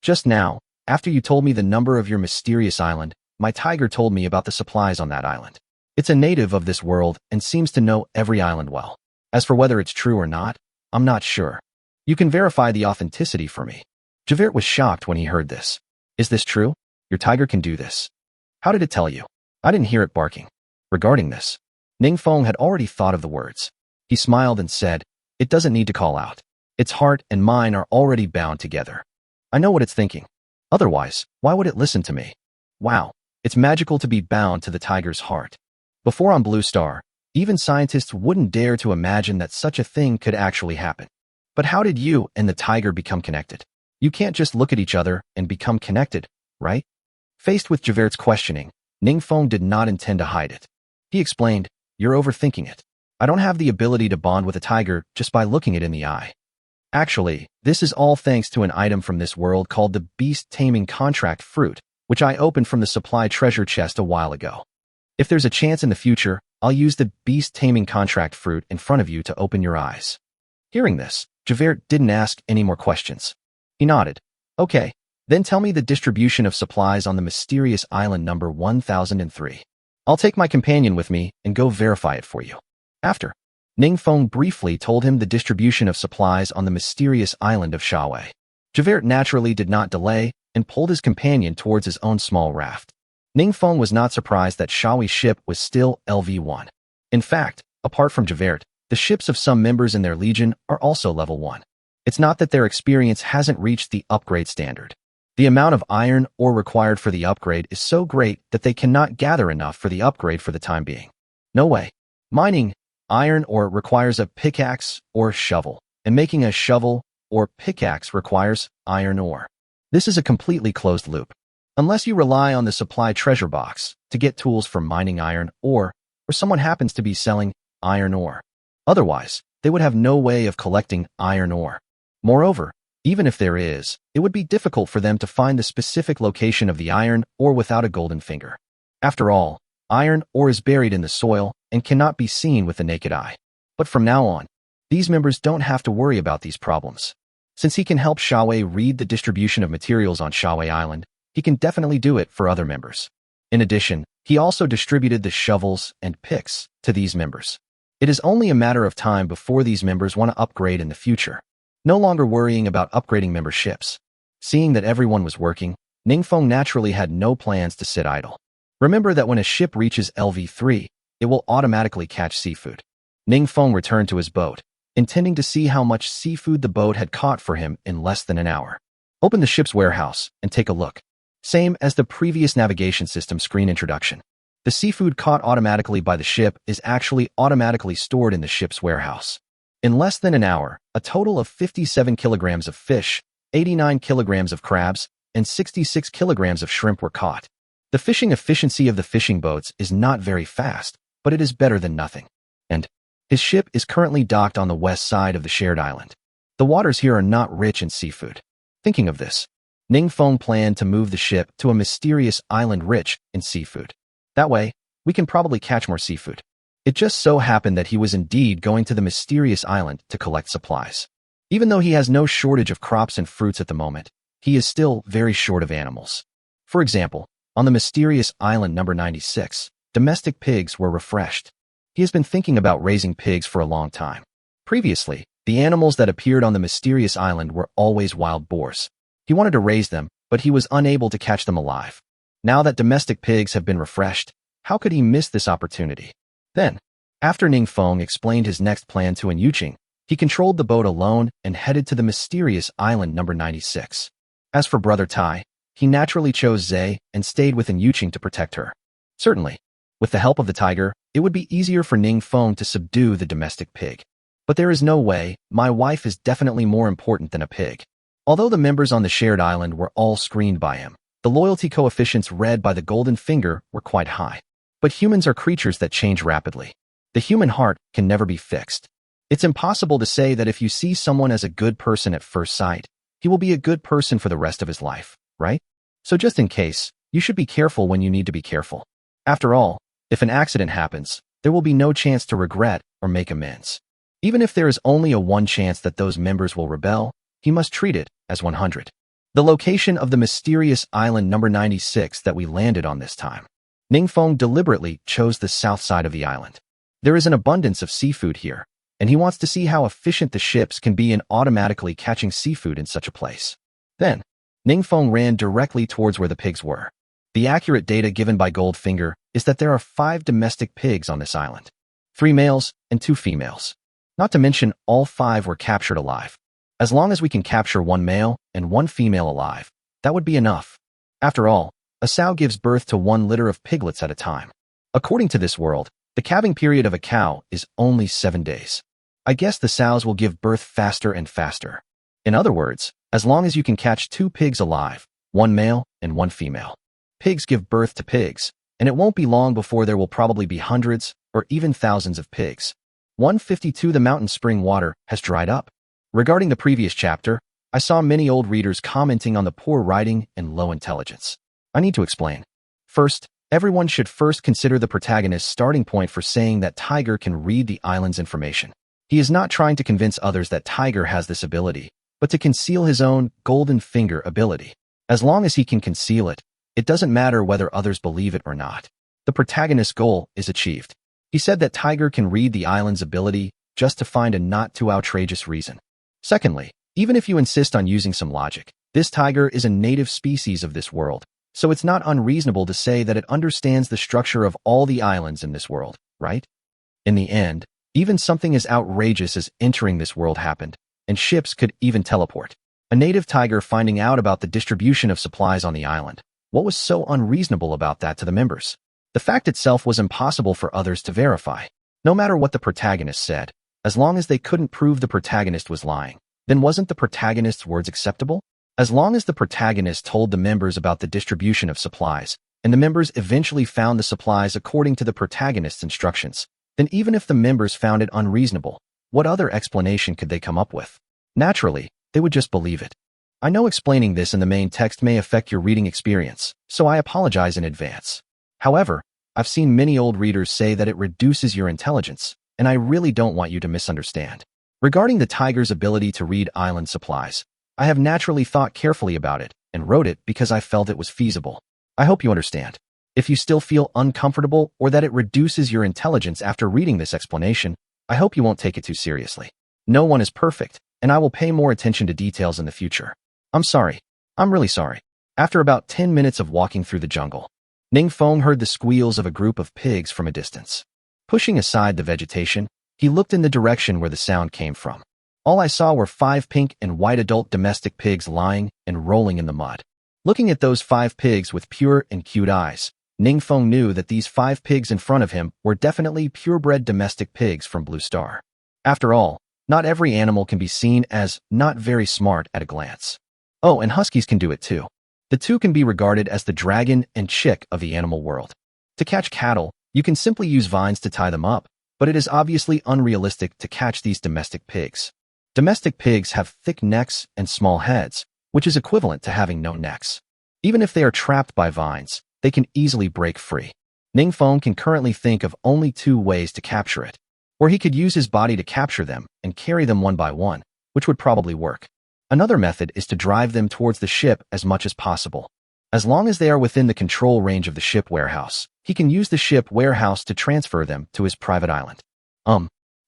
Just now, after you told me the number of your mysterious island, my tiger told me about the supplies on that island. It's a native of this world and seems to know every island well. As for whether it's true or not, I'm not sure. You can verify the authenticity for me. Javert was shocked when he heard this. Is this true? Your tiger can do this. How did it tell you? I didn't hear it barking. Regarding this, Ningfeng had already thought of the words. He smiled and said, "It doesn't need to call out. Its heart and mine are already bound together. I know what it's thinking. Otherwise, why would it listen to me? Wow, it's magical to be bound to the tiger's heart." Before on Blue Star, even scientists wouldn't dare to imagine that such a thing could actually happen. But how did you and the tiger become connected? You can't just look at each other and become connected, right? Faced with Javert's questioning, Ningfeng did not intend to hide it. He explained, "You're overthinking it. I don't have the ability to bond with a tiger just by looking it in the eye. Actually, this is all thanks to an item from this world called the Beast Taming Contract Fruit, which I opened from the supply treasure chest a while ago. If there's a chance in the future, I'll use the Beast Taming Contract Fruit in front of you to open your eyes." Hearing this, Javert didn't ask any more questions. He nodded. "Okay, then tell me the distribution of supplies on the mysterious island number 1003. I'll take my companion with me and go verify it for you." After, Ningfeng briefly told him the distribution of supplies on the mysterious island of Shaowei. Javert naturally did not delay and pulled his companion towards his own small raft. Ningfeng was not surprised that Shaowei's ship was still Lv.100. In fact, apart from Javert, the ships of some members in their legion are also level 1. It's not that their experience hasn't reached the upgrade standard. The amount of iron ore required for the upgrade is so great that they cannot gather enough for the upgrade for the time being. No way. Mining iron ore requires a pickaxe or shovel, and making a shovel or pickaxe requires iron ore. This is a completely closed loop. Unless you rely on the supply treasure box to get tools for mining iron ore, or someone happens to be selling iron ore. Otherwise, they would have no way of collecting iron ore. Moreover, even if there is, it would be difficult for them to find the specific location of the iron ore without a golden finger. After all, iron ore is buried in the soil and cannot be seen with the naked eye. But from now on, these members don't have to worry about these problems. Since he can help Shaowei read the distribution of materials on Shaowei Island, he can definitely do it for other members. In addition, he also distributed the shovels and picks to these members. It is only a matter of time before these members want to upgrade in the future. No longer worrying about upgrading memberships. Seeing that everyone was working, Ningfeng naturally had no plans to sit idle. Remember that when a ship reaches Lv3, it will automatically catch seafood. Ningfeng returned to his boat, intending to see how much seafood the boat had caught for him in less than an hour. Open the ship's warehouse and take a look. Same as the previous navigation system screen introduction. The seafood caught automatically by the ship is actually automatically stored in the ship's warehouse. In less than an hour, a total of 57 kilograms of fish, 89 kilograms of crabs, and 66 kilograms of shrimp were caught. The fishing efficiency of the fishing boats is not very fast, but it is better than nothing. And his ship is currently docked on the west side of the shared island. The waters here are not rich in seafood. Thinking of this, Ningfeng planned to move the ship to a mysterious island rich in seafood. That way, we can probably catch more seafood. It just so happened that he was indeed going to the mysterious island to collect supplies. Even though he has no shortage of crops and fruits at the moment, he is still very short of animals. For example, on the mysterious island number 96, domestic pigs were refreshed. He has been thinking about raising pigs for a long time. Previously, the animals that appeared on the mysterious island were always wild boars. He wanted to raise them, but he was unable to catch them alive. Now that domestic pigs have been refreshed, how could he miss this opportunity? Then, after Ningfeng explained his next plan to An Yuqing, he controlled the boat alone and headed to the mysterious island number 96. As for Brother Tai, he naturally chose Zhe and stayed with An Yuqing to protect her. Certainly, with the help of the tiger, it would be easier for Ningfeng to subdue the domestic pig. But there is no way, my wife is definitely more important than a pig. Although the members on the shared island were all screened by him, the loyalty coefficients read by the golden finger were quite high. But humans are creatures that change rapidly. The human heart can never be fixed. It's impossible to say that if you see someone as a good person at first sight, he will be a good person for the rest of his life, right? So just in case, you should be careful when you need to be careful. After all, if an accident happens, there will be no chance to regret or make amends. Even if there is only a 1 chance that those members will rebel, he must treat it as 100. The location of the mysterious island number 96 that we landed on this time. Ningfeng deliberately chose the south side of the island. There is an abundance of seafood here, and he wants to see how efficient the ships can be in automatically catching seafood in such a place. Then, Ningfeng ran directly towards where the pigs were. The accurate data given by Goldfinger is that there are 5 domestic pigs on this island. 3 males and 2 females. Not to mention, all 5 were captured alive. As long as we can capture 1 male and 1 female alive, that would be enough. After all, a sow gives birth to 1 litter of piglets at a time. According to this world, the calving period of a cow is only 7 days. I guess the sows will give birth faster and faster. In other words, as long as you can catch 2 pigs alive, 1 male and 1 female. Pigs give birth to pigs, and it won't be long before there will probably be hundreds or even thousands of pigs. 152 The mountain spring water has dried up. Regarding the previous chapter, I saw many old readers commenting on the poor writing and low intelligence. I need to explain. First, everyone should first consider the protagonist's starting point for saying that Tiger can read the island's information. He is not trying to convince others that Tiger has this ability, but to conceal his own golden finger ability. As long as he can conceal it, it doesn't matter whether others believe it or not. The protagonist's goal is achieved. He said that Tiger can read the island's ability just to find a not too outrageous reason. Secondly, even if you insist on using some logic, this tiger is a native species of this world, so it's not unreasonable to say that it understands the structure of all the islands in this world, right? In the end, even something as outrageous as entering this world happened, and ships could even teleport. A native tiger finding out about the distribution of supplies on the island. What was so unreasonable about that to the members? The fact itself was impossible for others to verify. No matter what the protagonist said, as long as they couldn't prove the protagonist was lying, then wasn't the protagonist's words acceptable? As long as the protagonist told the members about the distribution of supplies, and the members eventually found the supplies according to the protagonist's instructions, then even if the members found it unreasonable, what other explanation could they come up with? Naturally, they would just believe it. I know explaining this in the main text may affect your reading experience, so I apologize in advance. However, I've seen many old readers say that it reduces your intelligence, and I really don't want you to misunderstand. Regarding the tiger's ability to read island supplies, I have naturally thought carefully about it and wrote it because I felt it was feasible. I hope you understand. If you still feel uncomfortable or that it reduces your intelligence after reading this explanation, I hope you won't take it too seriously. No one is perfect, and I will pay more attention to details in the future. I'm sorry. I'm really sorry. After about 10 minutes of walking through the jungle, Ning Feng heard the squeals of a group of pigs from a distance. Pushing aside the vegetation, he looked in the direction where the sound came from. All I saw were 5 pink and white adult domestic pigs lying and rolling in the mud. Looking at those 5 pigs with pure and cute eyes, Ning Feng knew that these 5 pigs in front of him were definitely purebred domestic pigs from Blue Star. After all, not every animal can be seen as not very smart at a glance. Oh, and huskies can do it too. The two can be regarded as the dragon and chick of the animal world. To catch cattle, you can simply use vines to tie them up, but it is obviously unrealistic to catch these domestic pigs. Domestic pigs have thick necks and small heads, which is equivalent to having no necks. Even if they are trapped by vines, they can easily break free. Ning Feng can currently think of only 2 ways to capture it. Or he could use his body to capture them and carry them one by one, which would probably work. Another method is to drive them towards the ship as much as possible. As long as they are within the control range of the ship warehouse, he can use the ship warehouse to transfer them to his private island.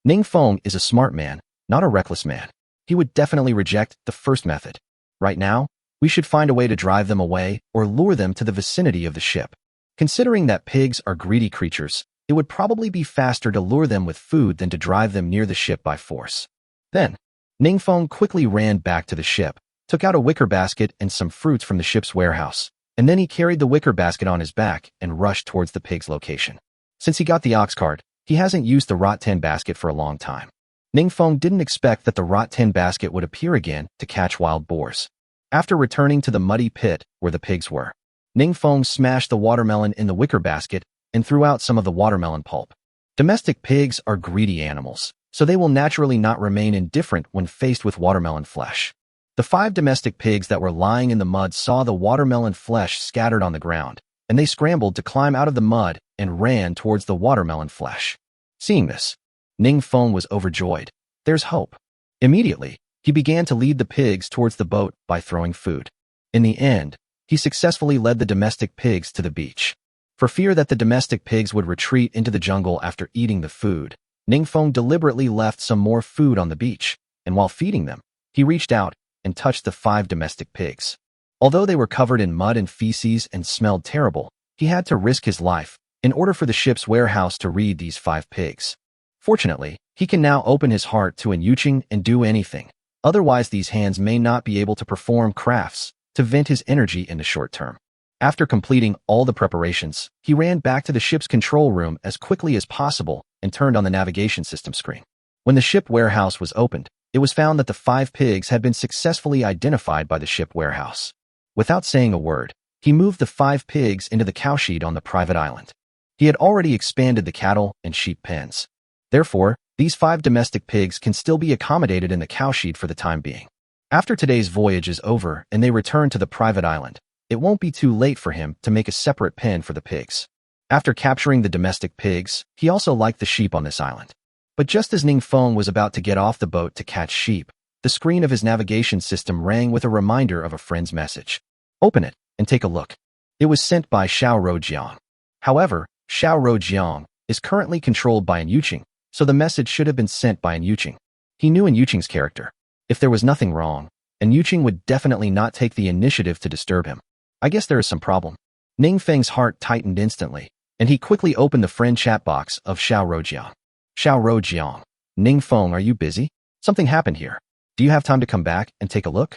Ning Feng is a smart man, not a reckless man. He would definitely reject the first method. Right now, we should find a way to drive them away or lure them to the vicinity of the ship. Considering that pigs are greedy creatures, it would probably be faster to lure them with food than to drive them near the ship by force. Then, Ning Feng quickly ran back to the ship, took out a wicker basket and some fruits from the ship's warehouse, and then he carried the wicker basket on his back and rushed towards the pig's location. Since he got the ox cart, he hasn't used the rot tin basket for a long time. Ning Feng didn't expect that the rot tin basket would appear again to catch wild boars. After returning to the muddy pit where the pigs were, Ning Feng smashed the watermelon in the wicker basket and threw out some of the watermelon pulp. Domestic pigs are greedy animals, so they will naturally not remain indifferent when faced with watermelon flesh. The 5 domestic pigs that were lying in the mud saw the watermelon flesh scattered on the ground, and they scrambled to climb out of the mud and ran towards the watermelon flesh. Seeing this, Ning Feng was overjoyed. There's hope. Immediately, he began to lead the pigs towards the boat by throwing food. In the end, he successfully led the domestic pigs to the beach. For fear that the domestic pigs would retreat into the jungle after eating the food, Ning Feng deliberately left some more food on the beach, and while feeding them, he reached out and touched the 5 domestic pigs. Although they were covered in mud and feces and smelled terrible, he had to risk his life in order for the ship's warehouse to read these 5 pigs. Fortunately, he can now open his heart to an Yuching and do anything. Otherwise, these hands may not be able to perform crafts to vent his energy in the short term. After completing all the preparations, he ran back to the ship's control room as quickly as possible and turned on the navigation system screen. When the ship warehouse was opened, it was found that the 5 pigs had been successfully identified by the ship warehouse. Without saying a word, he moved the 5 pigs into the cowshed on the private island. He had already expanded the cattle and sheep pens. Therefore, these 5 domestic pigs can still be accommodated in the cowshed for the time being. After today's voyage is over and they return to the private island, it won't be too late for him to make a separate pen for the pigs. After capturing the domestic pigs, he also liked the sheep on this island. But just as Ning Feng was about to get off the boat to catch sheep, the screen of his navigation system rang with a reminder of a friend's message. Open it and take a look. It was sent by Xiao Rojiang. However, Xiao Rojiang is currently controlled by an Yuching, so the message should have been sent by an Yuching. He knew an Yuching's character. If there was nothing wrong, an Yuching would definitely not take the initiative to disturb him. I guess there is some problem. Ning Feng's heart tightened instantly, and he quickly opened the friend chat box of Xiao Rojiang. Xiao Rojiang, Ning Feng, are you busy? Something happened here. Do you have time to come back and take a look?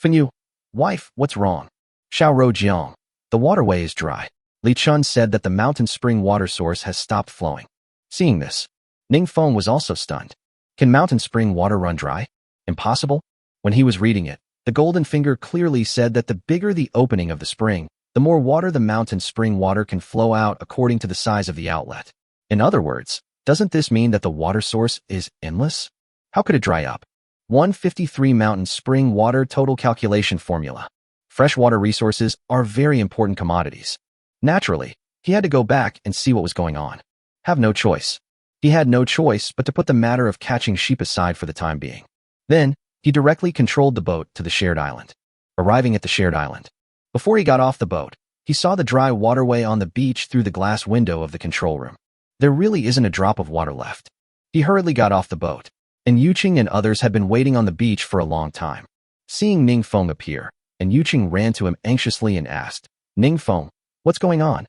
Fengyu, wife, what's wrong? Xiao Rojiang, the waterway is dry. Li Chun said that the mountain spring water source has stopped flowing. Seeing this, Ning Feng was also stunned. Can mountain spring water run dry? Impossible? When he was reading it, the golden finger clearly said that the bigger the opening of the spring, the more water the mountain spring water can flow out according to the size of the outlet. In other words, doesn't this mean that the water source is endless? How could it dry up? 153 Mountain spring water total calculation formula. Freshwater resources are very important commodities. Naturally, he had to go back and see what was going on. Have no choice. He had no choice but to put the matter of catching sheep aside for the time being. Then, he directly controlled the boat to the shared island. Arriving at the shared island. Before he got off the boat, he saw the dry waterway on the beach through the glass window of the control room. There really isn't a drop of water left. He hurriedly got off the boat, and Yuching and others had been waiting on the beach for a long time. Seeing Ning Feng appear, and Yuching ran to him anxiously and asked, Ning Feng, what's going on?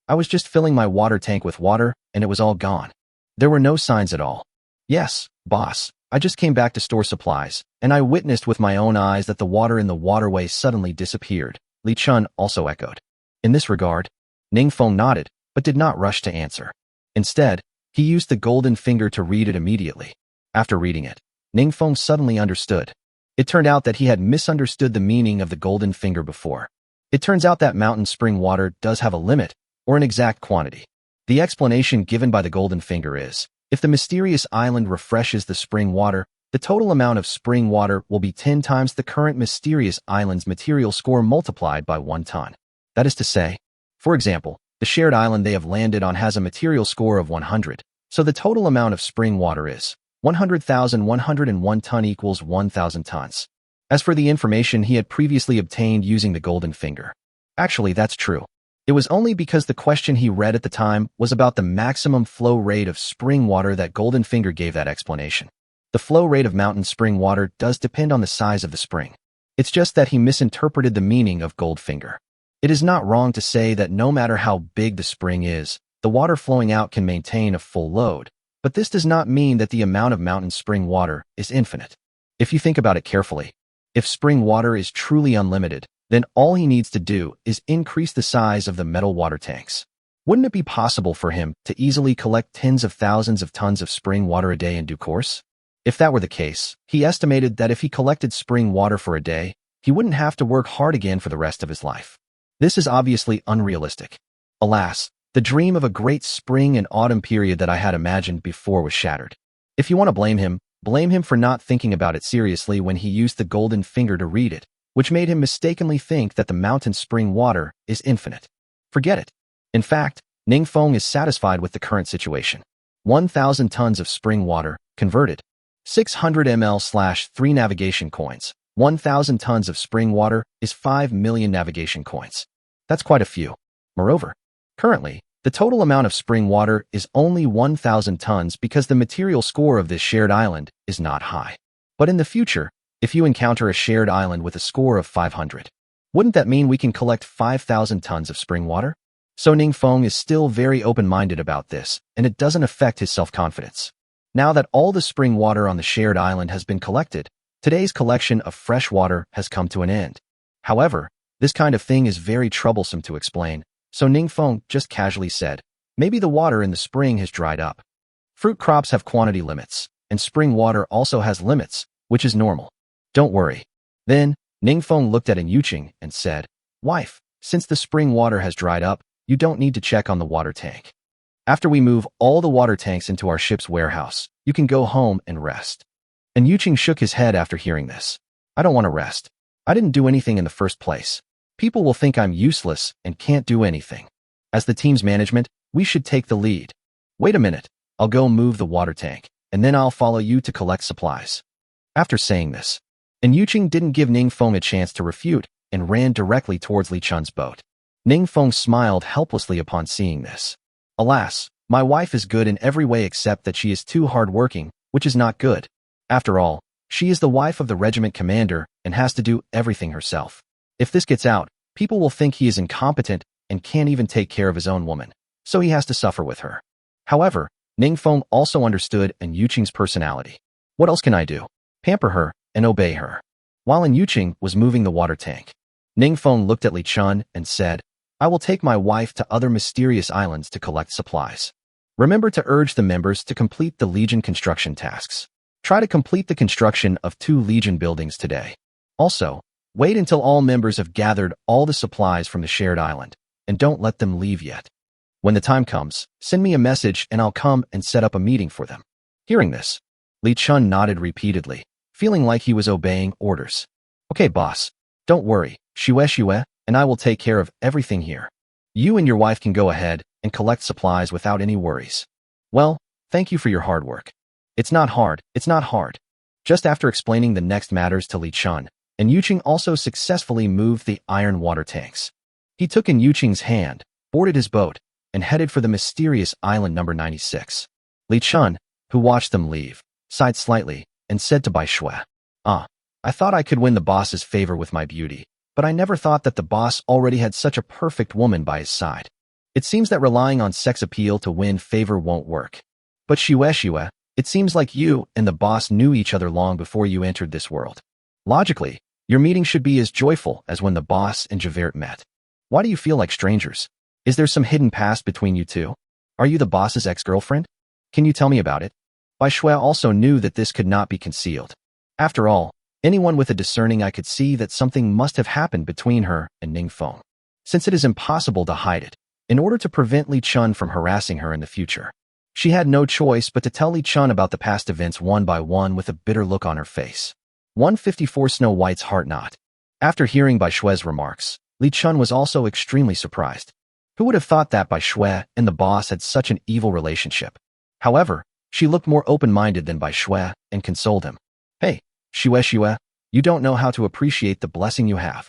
I was just filling my water tank with water, and it was all gone. There were no signs at all. Yes, boss, I just came back to store supplies, and I witnessed with my own eyes that the water in the waterway suddenly disappeared, Li Chun also echoed. In this regard, Ning Feng nodded, but did not rush to answer. Instead, he used the golden finger to read it immediately. After reading it, Ning Feng suddenly understood. It turned out that he had misunderstood the meaning of the golden finger before. It turns out that mountain spring water does have a limit, or an exact quantity. The explanation given by the golden finger is, if the mysterious island refreshes the spring water, the total amount of spring water will be 10 times the current mysterious island's material score multiplied by 1 ton. That is to say, for example, the shared island they have landed on has a material score of 100, so the total amount of spring water is 100,101 ton equals 1,000 tons. As for the information he had previously obtained using the golden finger, actually that's true. It was only because the question he read at the time was about the maximum flow rate of spring water that golden finger gave that explanation. The flow rate of mountain spring water does depend on the size of the spring. It's just that he misinterpreted the meaning of gold finger. It is not wrong to say that no matter how big the spring is, the water flowing out can maintain a full load, but this does not mean that the amount of mountain spring water is infinite. If you think about it carefully, if spring water is truly unlimited, then all he needs to do is increase the size of the metal water tanks. Wouldn't it be possible for him to easily collect tens of thousands of tons of spring water a day in due course? If that were the case, he estimated that if he collected spring water for a day, he wouldn't have to work hard again for the rest of his life. This is obviously unrealistic. Alas, the dream of a great spring and autumn period that I had imagined before was shattered. If you want to blame him for not thinking about it seriously when he used the golden finger to read it, which made him mistakenly think that the mountain spring water is infinite. Forget it. In fact, Ning Feng is satisfied with the current situation. 1,000 tons of spring water, converted. 600 ml/3 navigation coins. 1,000 tons of spring water is 5 million navigation coins. That's quite a few. Moreover, currently, the total amount of spring water is only 1,000 tons because the material score of this shared island is not high. But in the future, if you encounter a shared island with a score of 500, wouldn't that mean we can collect 5,000 tons of spring water? So Ning Feng is still very open-minded about this, and it doesn't affect his self-confidence. Now that all the spring water on the shared island has been collected, today's collection of fresh water has come to an end. However, this kind of thing is very troublesome to explain, so Ningfeng just casually said, maybe the water in the spring has dried up. Fruit crops have quantity limits, and spring water also has limits, which is normal. Don't worry. Then, Ningfeng looked at Yuqing and said, Wife, since the spring water has dried up, you don't need to check on the water tank. After we move all the water tanks into our ship's warehouse, you can go home and rest. And Yuqing shook his head after hearing this. I don't want to rest. I didn't do anything in the first place. People will think I'm useless and can't do anything. As the team's management, we should take the lead. Wait a minute. I'll go move the water tank, and then I'll follow you to collect supplies. After saying this, Yuqing didn't give Ningfeng a chance to refute and ran directly towards Li Chun's boat. Ningfeng smiled helplessly upon seeing this. Alas, my wife is good in every way except that she is too hard-working, which is not good. After all, she is the wife of the regiment commander and has to do everything herself. If this gets out, people will think he is incompetent and can't even take care of his own woman, so he has to suffer with her. However, Ningfeng also understood Yuqing's personality. What else can I do? Pamper her and obey her. While Yuqing was moving the water tank, Ningfeng looked at Li Chun and said, I will take my wife to other mysterious islands to collect supplies. Remember to urge the members to complete the Legion construction tasks. Try to complete the construction of 2 Legion buildings today. Also, wait until all members have gathered all the supplies from the shared island, and don't let them leave yet. When the time comes, send me a message and I'll come and set up a meeting for them. Hearing this, Li Chun nodded repeatedly, feeling like he was obeying orders. Okay, boss. Don't worry, Shue, and I will take care of everything here. You and your wife can go ahead and collect supplies without any worries. Well, thank you for your hard work. It's not hard. Just after explaining the next matters to Li Chun, Yuqing also successfully moved the iron water tanks. He took Yuqing's hand, boarded his boat, and headed for the mysterious island number 96. Li Chun, who watched them leave, sighed slightly and said to Bai Shui, I thought I could win the boss's favor with my beauty, but I never thought that the boss already had such a perfect woman by his side. It seems that relying on sex appeal to win favor won't work. But Shue, it seems like you and the boss knew each other long before you entered this world. Logically, your meeting should be as joyful as when the boss and Javert met. Why do you feel like strangers? Is there some hidden past between you two? Are you the boss's ex-girlfriend? Can you tell me about it? Bai Shui also knew that this could not be concealed. After all, anyone with a discerning eye could see that something must have happened between her and Ningfeng. Since it is impossible to hide it, in order to prevent Li Chun from harassing her in the future, she had no choice but to tell Li Chun about the past events one by one with a bitter look on her face. 154 Snow White's heart knot. After hearing Bai Shui's remarks, Li Chun was also extremely surprised. Who would have thought that Bai Shui and the boss had such an evil relationship? However, she looked more open-minded than Bai Shui and consoled him. Hey, Shue, you don't know how to appreciate the blessing you have.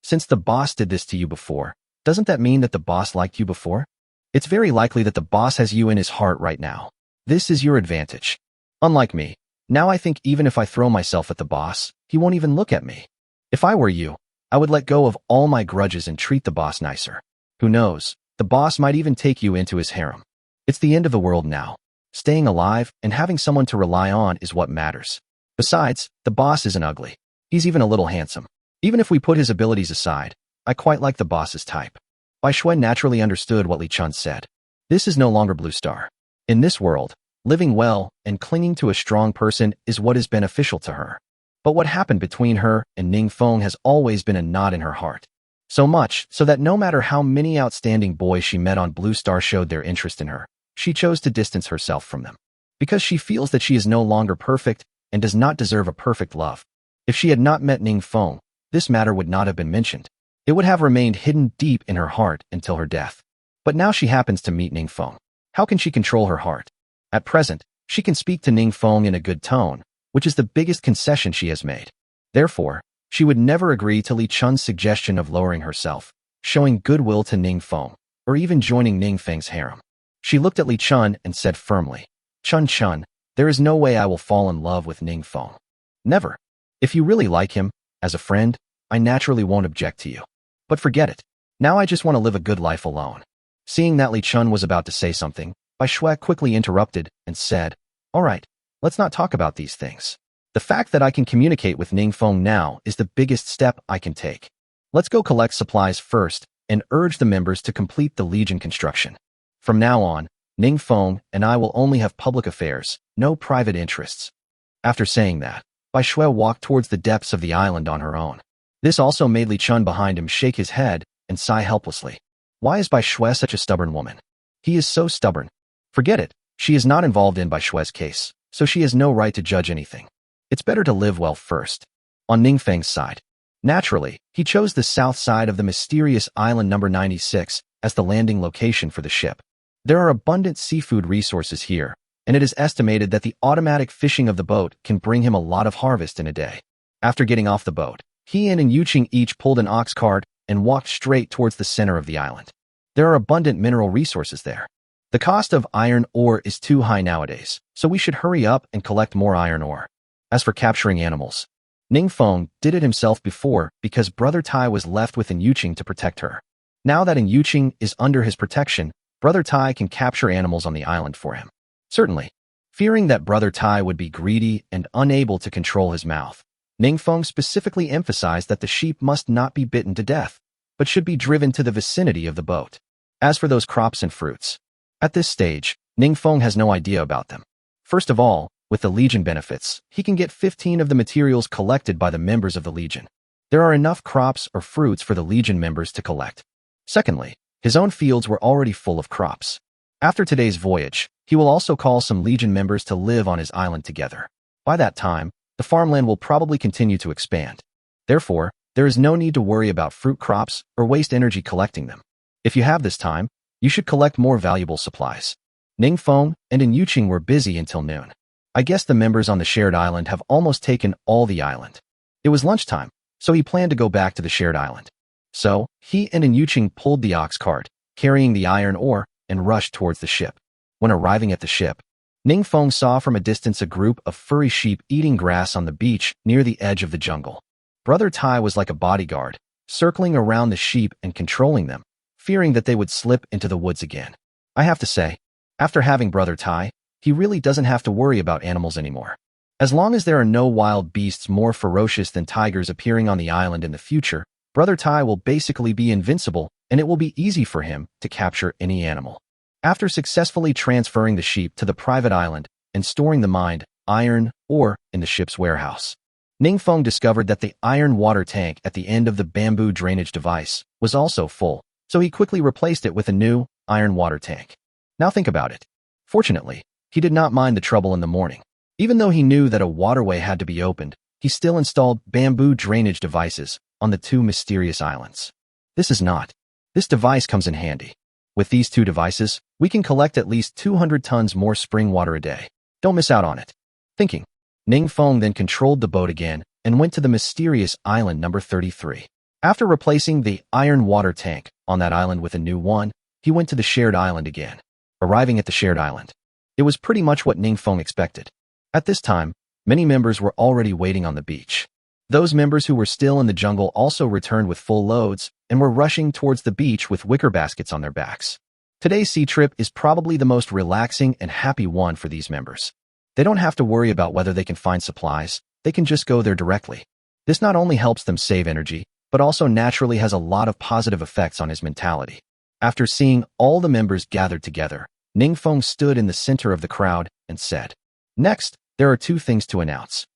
Since the boss did this to you before, doesn't that mean that the boss liked you before? It's very likely that the boss has you in his heart right now. This is your advantage. Unlike me, now I think even if I throw myself at the boss, he won't even look at me. If I were you, I would let go of all my grudges and treat the boss nicer. Who knows, the boss might even take you into his harem. It's the end of the world now. Staying alive and having someone to rely on is what matters. Besides, the boss isn't ugly. He's even a little handsome. Even if we put his abilities aside, I quite like the boss's type. Bai Shui naturally understood what Li Chun said. This is no longer Blue Star. In this world, living well and clinging to a strong person is what is beneficial to her. But what happened between her and Ningfeng has always been a knot in her heart. So much so that no matter how many outstanding boys she met on Blue Star showed their interest in her, she chose to distance herself from them. Because she feels that she is no longer perfect and does not deserve a perfect love. If she had not met Ningfeng, this matter would not have been mentioned. It would have remained hidden deep in her heart until her death. But now she happens to meet Ningfeng. How can she control her heart? At present, she can speak to Ningfeng in a good tone, which is the biggest concession she has made. Therefore, she would never agree to Li Chun's suggestion of lowering herself, showing goodwill to Ningfeng, or even joining Ningfeng's harem. She looked at Li Chun and said firmly, Chun, there is no way I will fall in love with Ningfeng. Never. If you really like him, as a friend, I naturally won't object to you. But forget it. Now I just want to live a good life alone. Seeing that Li Chun was about to say something, Bai Shui quickly interrupted and said, Alright, let's not talk about these things. The fact that I can communicate with Ningfeng now is the biggest step I can take. Let's go collect supplies first and urge the members to complete the Legion construction. From now on, Ningfeng and I will only have public affairs, no private interests. After saying that, Bai Shui walked towards the depths of the island on her own. This also made Li Chun behind him shake his head and sigh helplessly. Why is Bai Shui such a stubborn woman? He is so stubborn. Forget it, she is not involved in Bai Shui's case, so she has no right to judge anything. It's better to live well first. On Ningfeng's side, naturally, he chose the south side of the mysterious island number 96 as the landing location for the ship. There are abundant seafood resources here, and it is estimated that the automatic fishing of the boat can bring him a lot of harvest in a day. After getting off the boat, he and Yuqing each pulled an ox cart and walked straight towards the center of the island. There are abundant mineral resources there. The cost of iron ore is too high nowadays, so we should hurry up and collect more iron ore. As for capturing animals, Ningfeng did it himself before because Brother Tai was left with Yuqing to protect her. Now that Yuqing is under his protection, Brother Tai can capture animals on the island for him. Certainly, fearing that Brother Tai would be greedy and unable to control his mouth, Ningfeng specifically emphasized that the sheep must not be bitten to death, but should be driven to the vicinity of the boat. As for those crops and fruits, at this stage, Ningfeng has no idea about them. First of all, with the Legion benefits, he can get 15 of the materials collected by the members of the Legion. There are enough crops or fruits for the Legion members to collect. Secondly, his own fields were already full of crops. After today's voyage, he will also call some Legion members to live on his island together. By that time, the farmland will probably continue to expand. Therefore, there is no need to worry about fruit crops or waste energy collecting them. If you have this time, you should collect more valuable supplies. Ningfeng and Yuqing were busy until noon. I guess the members on the shared island have almost taken all the island. It was lunchtime, so he planned to go back to the shared island. So, he and Yuqing pulled the ox cart, carrying the iron ore, and rushed towards the ship. When arriving at the ship, Ningfeng saw from a distance a group of furry sheep eating grass on the beach near the edge of the jungle. Brother Tai was like a bodyguard, circling around the sheep and controlling them, fearing that they would slip into the woods again. I have to say, after having Brother Tai, he really doesn't have to worry about animals anymore. As long as there are no wild beasts more ferocious than tigers appearing on the island in the future, Brother Tai will basically be invincible, and it will be easy for him to capture any animal. After successfully transferring the sheep to the private island and storing the mined iron ore in the ship's warehouse, Ningfeng discovered that the iron water tank at the end of the bamboo drainage device was also full, so he quickly replaced it with a new iron water tank. Now think about it. Fortunately, he did not mind the trouble in the morning. Even though he knew that a waterway had to be opened, he still installed bamboo drainage devices on the two mysterious islands. This device comes in handy. With these two devices, we can collect at least 200 tons more spring water a day. Don't miss out on it. Thinking, Ningfeng then controlled the boat again and went to the mysterious island number 33. After replacing the iron water tank on that island with a new one, he went to the shared island again. Arriving at the shared island, it was pretty much what Ningfeng expected. At this time, many members were already waiting on the beach. Those members who were still in the jungle also returned with full loads and were rushing towards the beach with wicker baskets on their backs. Today's sea trip is probably the most relaxing and happy one for these members. They don't have to worry about whether they can find supplies, they can just go there directly. This not only helps them save energy, but also naturally has a lot of positive effects on his mentality. After seeing all the members gathered together, Ningfeng stood in the center of the crowd and said, "Next, there are two things to announce.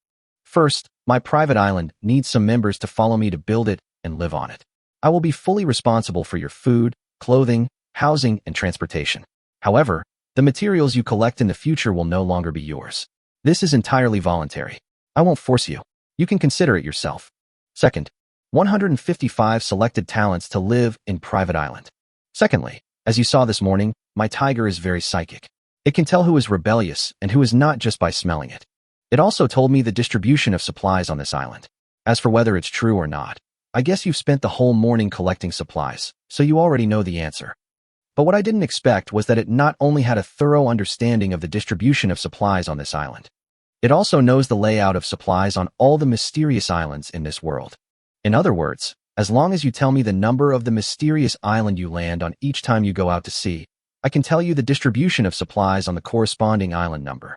First, my private island needs some members to follow me to build it and live on it. I will be fully responsible for your food, clothing, housing, and transportation. However, the materials you collect in the future will no longer be yours. This is entirely voluntary. I won't force you. You can consider it yourself. Second, 155 selected talents to live in private island. Secondly, as you saw this morning, my tiger is very psychic. It can tell who is rebellious and who is not just by smelling it. It also told me the distribution of supplies on this island. As for whether it's true or not, I guess you've spent the whole morning collecting supplies, so you already know the answer. But what I didn't expect was that it not only had a thorough understanding of the distribution of supplies on this island, it also knows the layout of supplies on all the mysterious islands in this world. In other words, as long as you tell me the number of the mysterious island you land on each time you go out to sea, I can tell you the distribution of supplies on the corresponding island number.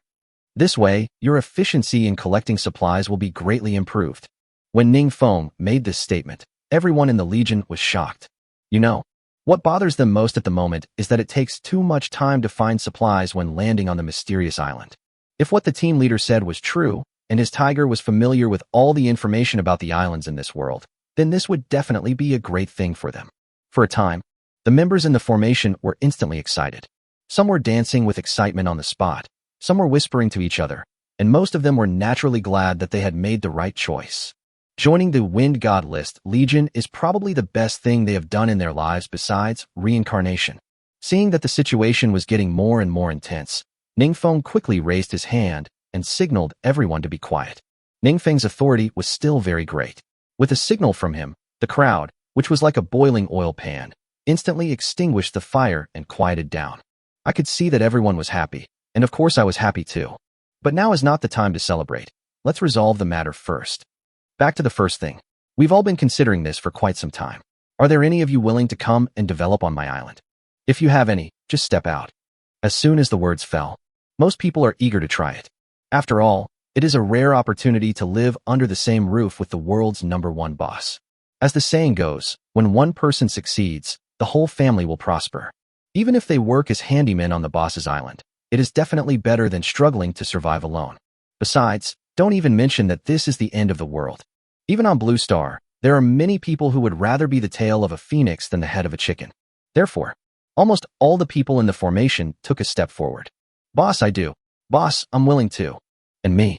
This way, your efficiency in collecting supplies will be greatly improved. When Ningfeng made this statement, everyone in the Legion was shocked. You know, what bothers them most at the moment is that it takes too much time to find supplies when landing on the mysterious island. If what the team leader said was true, and his tiger was familiar with all the information about the islands in this world, then this would definitely be a great thing for them. For a time, the members in the formation were instantly excited. Some were dancing with excitement on the spot, some were whispering to each other, and most of them were naturally glad that they had made the right choice. Joining the Wind God list Legion is probably the best thing they have done in their lives besides reincarnation. Seeing that the situation was getting more and more intense, Ningfeng quickly raised his hand and signaled everyone to be quiet. Ningfeng's authority was still very great. With a signal from him, the crowd, which was like a boiling oil pan, instantly extinguished the fire and quieted down. I could see that everyone was happy, and of course I was happy too. But now is not the time to celebrate. Let's resolve the matter first. Back to the first thing. We've all been considering this for quite some time. Are there any of you willing to come and develop on my island? If you have any, just step out. As soon as the words fell, most people are eager to try it. After all, it is a rare opportunity to live under the same roof with the world's #1 boss. As the saying goes, when one person succeeds, the whole family will prosper. Even if they work as handymen on the boss's island, it is definitely better than struggling to survive alone. Besides, don't even mention that this is the end of the world. Even on Blue Star, there are many people who would rather be the tail of a phoenix than the head of a chicken. Therefore, almost all the people in the formation took a step forward. Boss, I do. Boss, I'm willing to. And me.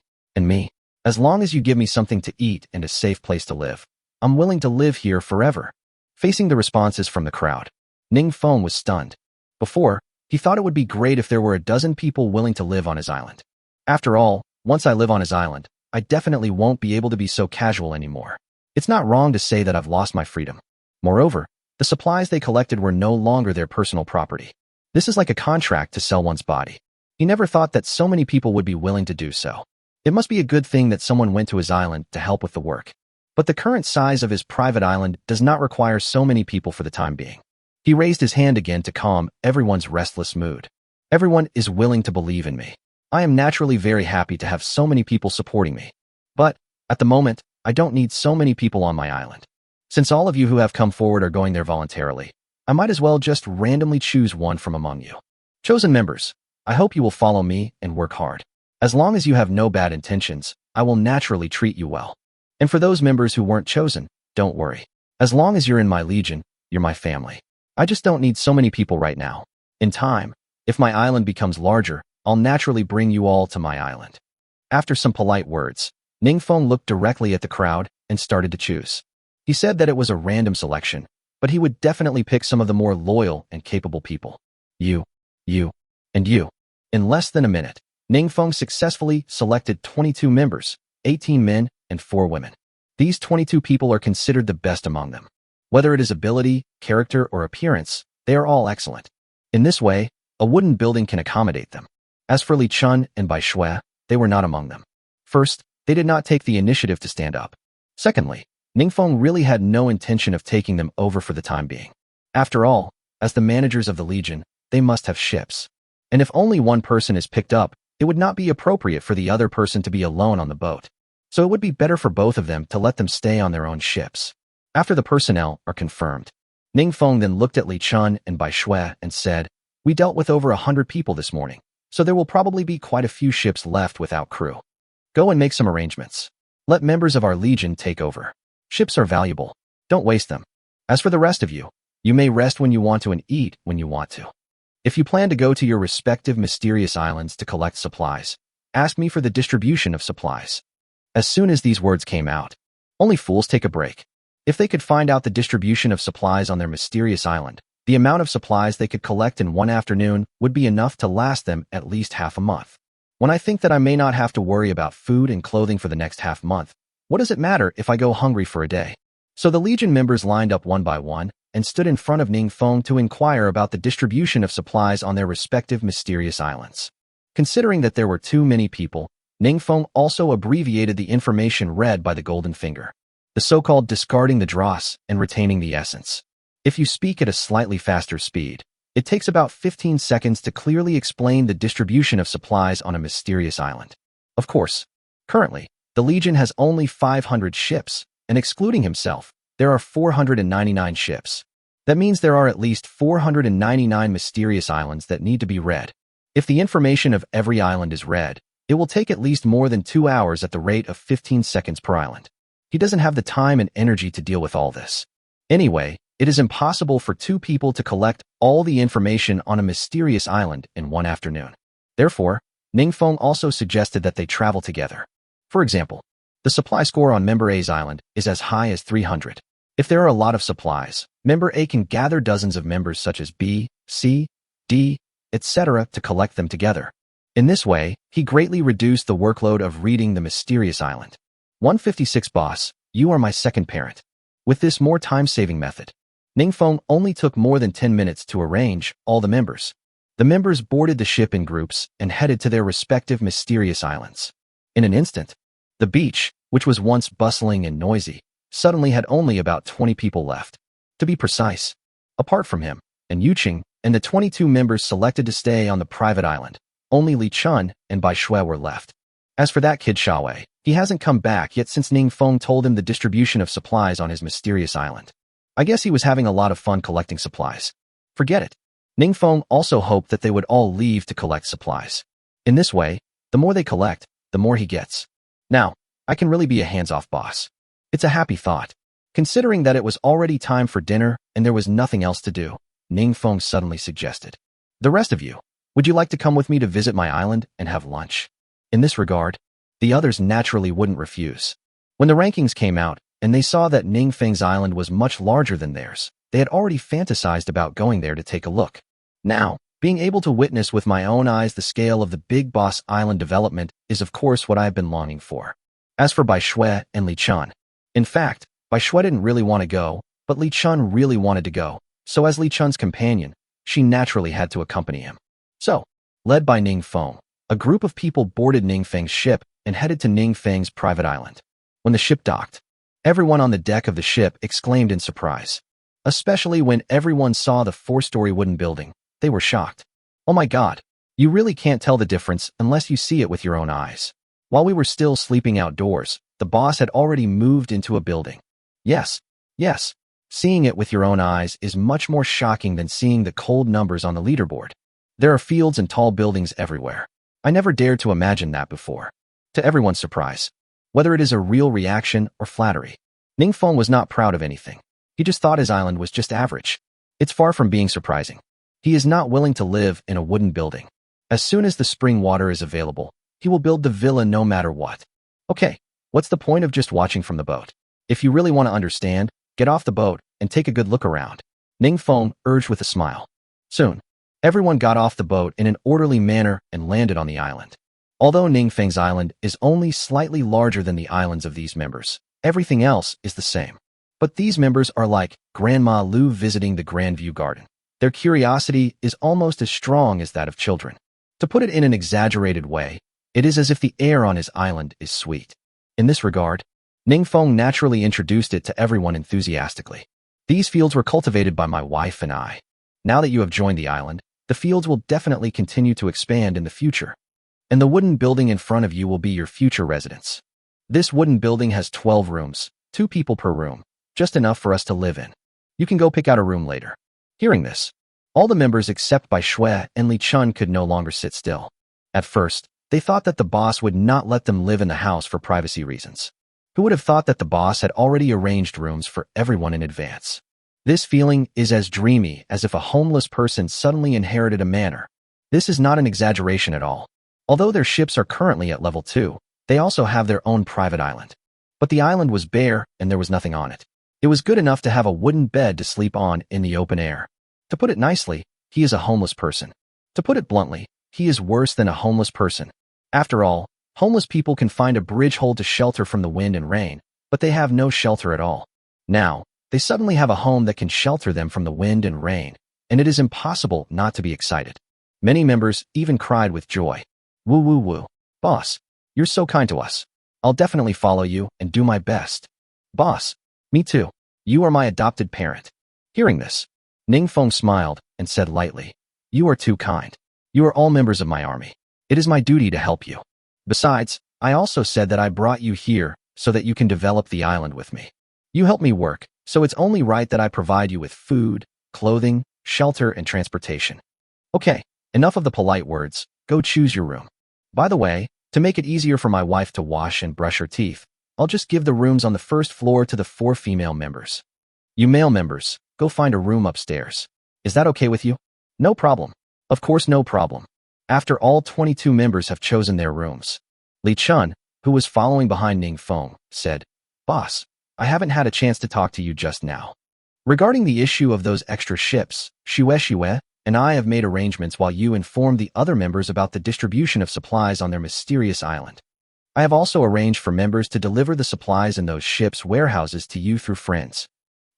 As long as you give me something to eat and a safe place to live, I'm willing to live here forever. Facing the responses from the crowd, Ningfeng was stunned. Before, he thought it would be great if there were a dozen people willing to live on his island. After all, once I live on his island, I definitely won't be able to be so casual anymore. It's not wrong to say that I've lost my freedom. Moreover, the supplies they collected were no longer their personal property. This is like a contract to sell one's body. He never thought that so many people would be willing to do so. It must be a good thing that someone went to his island to help with the work. But the current size of his private island does not require so many people for the time being. He raised his hand again to calm everyone's restless mood. Everyone is willing to believe in me. I am naturally very happy to have so many people supporting me. But, at the moment, I don't need so many people on my island. Since all of you who have come forward are going there voluntarily, I might as well just randomly choose one from among you. Chosen members, I hope you will follow me and work hard. As long as you have no bad intentions, I will naturally treat you well. And for those members who weren't chosen, don't worry. As long as you're in my legion, you're my family. I just don't need so many people right now. In time, if my island becomes larger, I'll naturally bring you all to my island. After some polite words, Ningfeng looked directly at the crowd and started to choose. He said that it was a random selection, but he would definitely pick some of the more loyal and capable people. You, and you. In less than a minute, Ningfeng successfully selected 22 members, 18 men and 4 women. These 22 people are considered the best among them. Whether it is ability, character, or appearance, they are all excellent. In this way, a wooden building can accommodate them. As for Li Chun and Bai Shui, they were not among them. First, they did not take the initiative to stand up. Secondly, Ningfeng really had no intention of taking them over for the time being. After all, as the managers of the Legion, they must have ships. And if only one person is picked up, it would not be appropriate for the other person to be alone on the boat. So it would be better for both of them to let them stay on their own ships. After the personnel are confirmed, Ningfeng then looked at Li Chun and Bai Shui and said, "We dealt with over 100 people this morning, so there will probably be quite a few ships left without crew. Go and make some arrangements. Let members of our Legion take over. Ships are valuable. Don't waste them. As for the rest of you, you may rest when you want to and eat when you want to. If you plan to go to your respective mysterious islands to collect supplies, ask me for the distribution of supplies." As soon as these words came out, only fools take a break. If they could find out the distribution of supplies on their mysterious island, the amount of supplies they could collect in one afternoon would be enough to last them at least half a month. When I think that I may not have to worry about food and clothing for the next half month, what does it matter if I go hungry for a day? So the Legion members lined up one by one and stood in front of Ningfeng to inquire about the distribution of supplies on their respective mysterious islands. Considering that there were too many people, Ningfeng also abbreviated the information read by the golden finger. The so-called discarding the dross and retaining the essence. If you speak at a slightly faster speed, It takes about 15 seconds to clearly explain the distribution of supplies on a mysterious island. Of course, currently, the Legion has only 500 ships, and excluding himself, there are 499 ships. That means there are at least 499 mysterious islands that need to be read. If the information of every island is read, it will take at least more than 2 hours at the rate of 15 seconds per island. He doesn't have the time and energy to deal with all this. Anyway, it is impossible for two people to collect all the information on a mysterious island in one afternoon. Therefore, Ningfeng also suggested that they travel together. For example, the supply score on Member A's island is as high as 300. If there are a lot of supplies, Member A can gather dozens of members such as B, C, D, etc. to collect them together. In this way, he greatly reduced the workload of reading the mysterious island. 156 Boss, you are my second parent. With this more time-saving method, Ningfeng only took more than 10 minutes to arrange all the members. The members boarded the ship in groups and headed to their respective mysterious islands. In an instant, the beach, which was once bustling and noisy, suddenly had only about 20 people left. To be precise, apart from him and Yuqing and the 22 members selected to stay on the private island, only Li Chun and Bai Shui were left. As for that kid Xiaowei, he hasn't come back yet since Ningfeng told him the distribution of supplies on his mysterious island. I guess he was having a lot of fun collecting supplies. Forget it. Ningfeng also hoped that they would all leave to collect supplies. In this way, the more they collect, the more he gets. Now, I can really be a hands-off boss. It's a happy thought. Considering that it was already time for dinner and there was nothing else to do, Ningfeng suddenly suggested, "The rest of you, would you like to come with me to visit my island and have lunch?" In this regard, the others naturally wouldn't refuse. When the rankings came out and they saw that Ningfeng's island was much larger than theirs, they had already fantasized about going there to take a look. Now, being able to witness with my own eyes the scale of the Big Boss Island development is of course what I've been longing for. As for Bai Shui and Li Chun, in fact, Bai Shui didn't really want to go, but Li Chun really wanted to go, so as Li Chun's companion, she naturally had to accompany him. So, led by Ningfeng, a group of people boarded Ningfeng's ship and headed to Ningfeng's private island. When the ship docked, everyone on the deck of the ship exclaimed in surprise. Especially when everyone saw the 4-story wooden building, they were shocked. Oh my god, you really can't tell the difference unless you see it with your own eyes. While we were still sleeping outdoors, the boss had already moved into a building. Yes, seeing it with your own eyes is much more shocking than seeing the cold numbers on the leaderboard. There are fields and tall buildings everywhere. I never dared to imagine that before. To everyone's surprise, whether it is a real reaction or flattery, Ningfeng was not proud of anything. He just thought his island was just average. It's far from being surprising. He is not willing to live in a wooden building. As soon as the spring water is available, he will build the villa no matter what. Okay, what's the point of just watching from the boat? If you really want to understand, get off the boat and take a good look around. Ningfeng urged with a smile. Soon, everyone got off the boat in an orderly manner and landed on the island. Although Ningfeng's island is only slightly larger than the islands of these members, everything else is the same. But these members are like Grandma Lu visiting the Grandview Garden. Their curiosity is almost as strong as that of children. To put it in an exaggerated way, it is as if the air on his island is sweet. In this regard, Ningfeng naturally introduced it to everyone enthusiastically. These fields were cultivated by my wife and I. Now that you have joined the island, the fields will definitely continue to expand in the future. And the wooden building in front of you will be your future residence. This wooden building has 12 rooms, 2 people per room, just enough for us to live in. You can go pick out a room later. Hearing this, all the members except Bai Shui and Li Chun could no longer sit still. At first, they thought that the boss would not let them live in the house for privacy reasons. Who would have thought that the boss had already arranged rooms for everyone in advance? This feeling is as dreamy as if a homeless person suddenly inherited a manor. This is not an exaggeration at all. Although their ships are currently at level 2, they also have their own private island. But the island was bare and there was nothing on it. It was good enough to have a wooden bed to sleep on in the open air. To put it nicely, he is a homeless person. To put it bluntly, he is worse than a homeless person. After all, homeless people can find a bridge hole to shelter from the wind and rain, but they have no shelter at all. Now, they suddenly have a home that can shelter them from the wind and rain, and it is impossible not to be excited. Many members even cried with joy. Woo woo woo. Boss, you're so kind to us. I'll definitely follow you and do my best. Boss, me too. You are my adopted parent. Hearing this, Ning Feng smiled and said lightly, "You are too kind. You are all members of my army. It is my duty to help you. Besides, I also said that I brought you here so that you can develop the island with me. You help me work, so it's only right that I provide you with food, clothing, shelter, and transportation. Okay, enough of the polite words. Go choose your room. By the way, to make it easier for my wife to wash and brush her teeth, I'll just give the rooms on the first floor to the 4 female members. You male members, go find a room upstairs. Is that okay with you?" "No problem. Of course, no problem." After all 22 members have chosen their rooms, Li Chun, who was following behind Ning Feng, said, "Boss, I haven't had a chance to talk to you just now. Regarding the issue of those extra ships, Shue and I have made arrangements while you inform the other members about the distribution of supplies on their mysterious island. I have also arranged for members to deliver the supplies in those ships' warehouses to you through friends.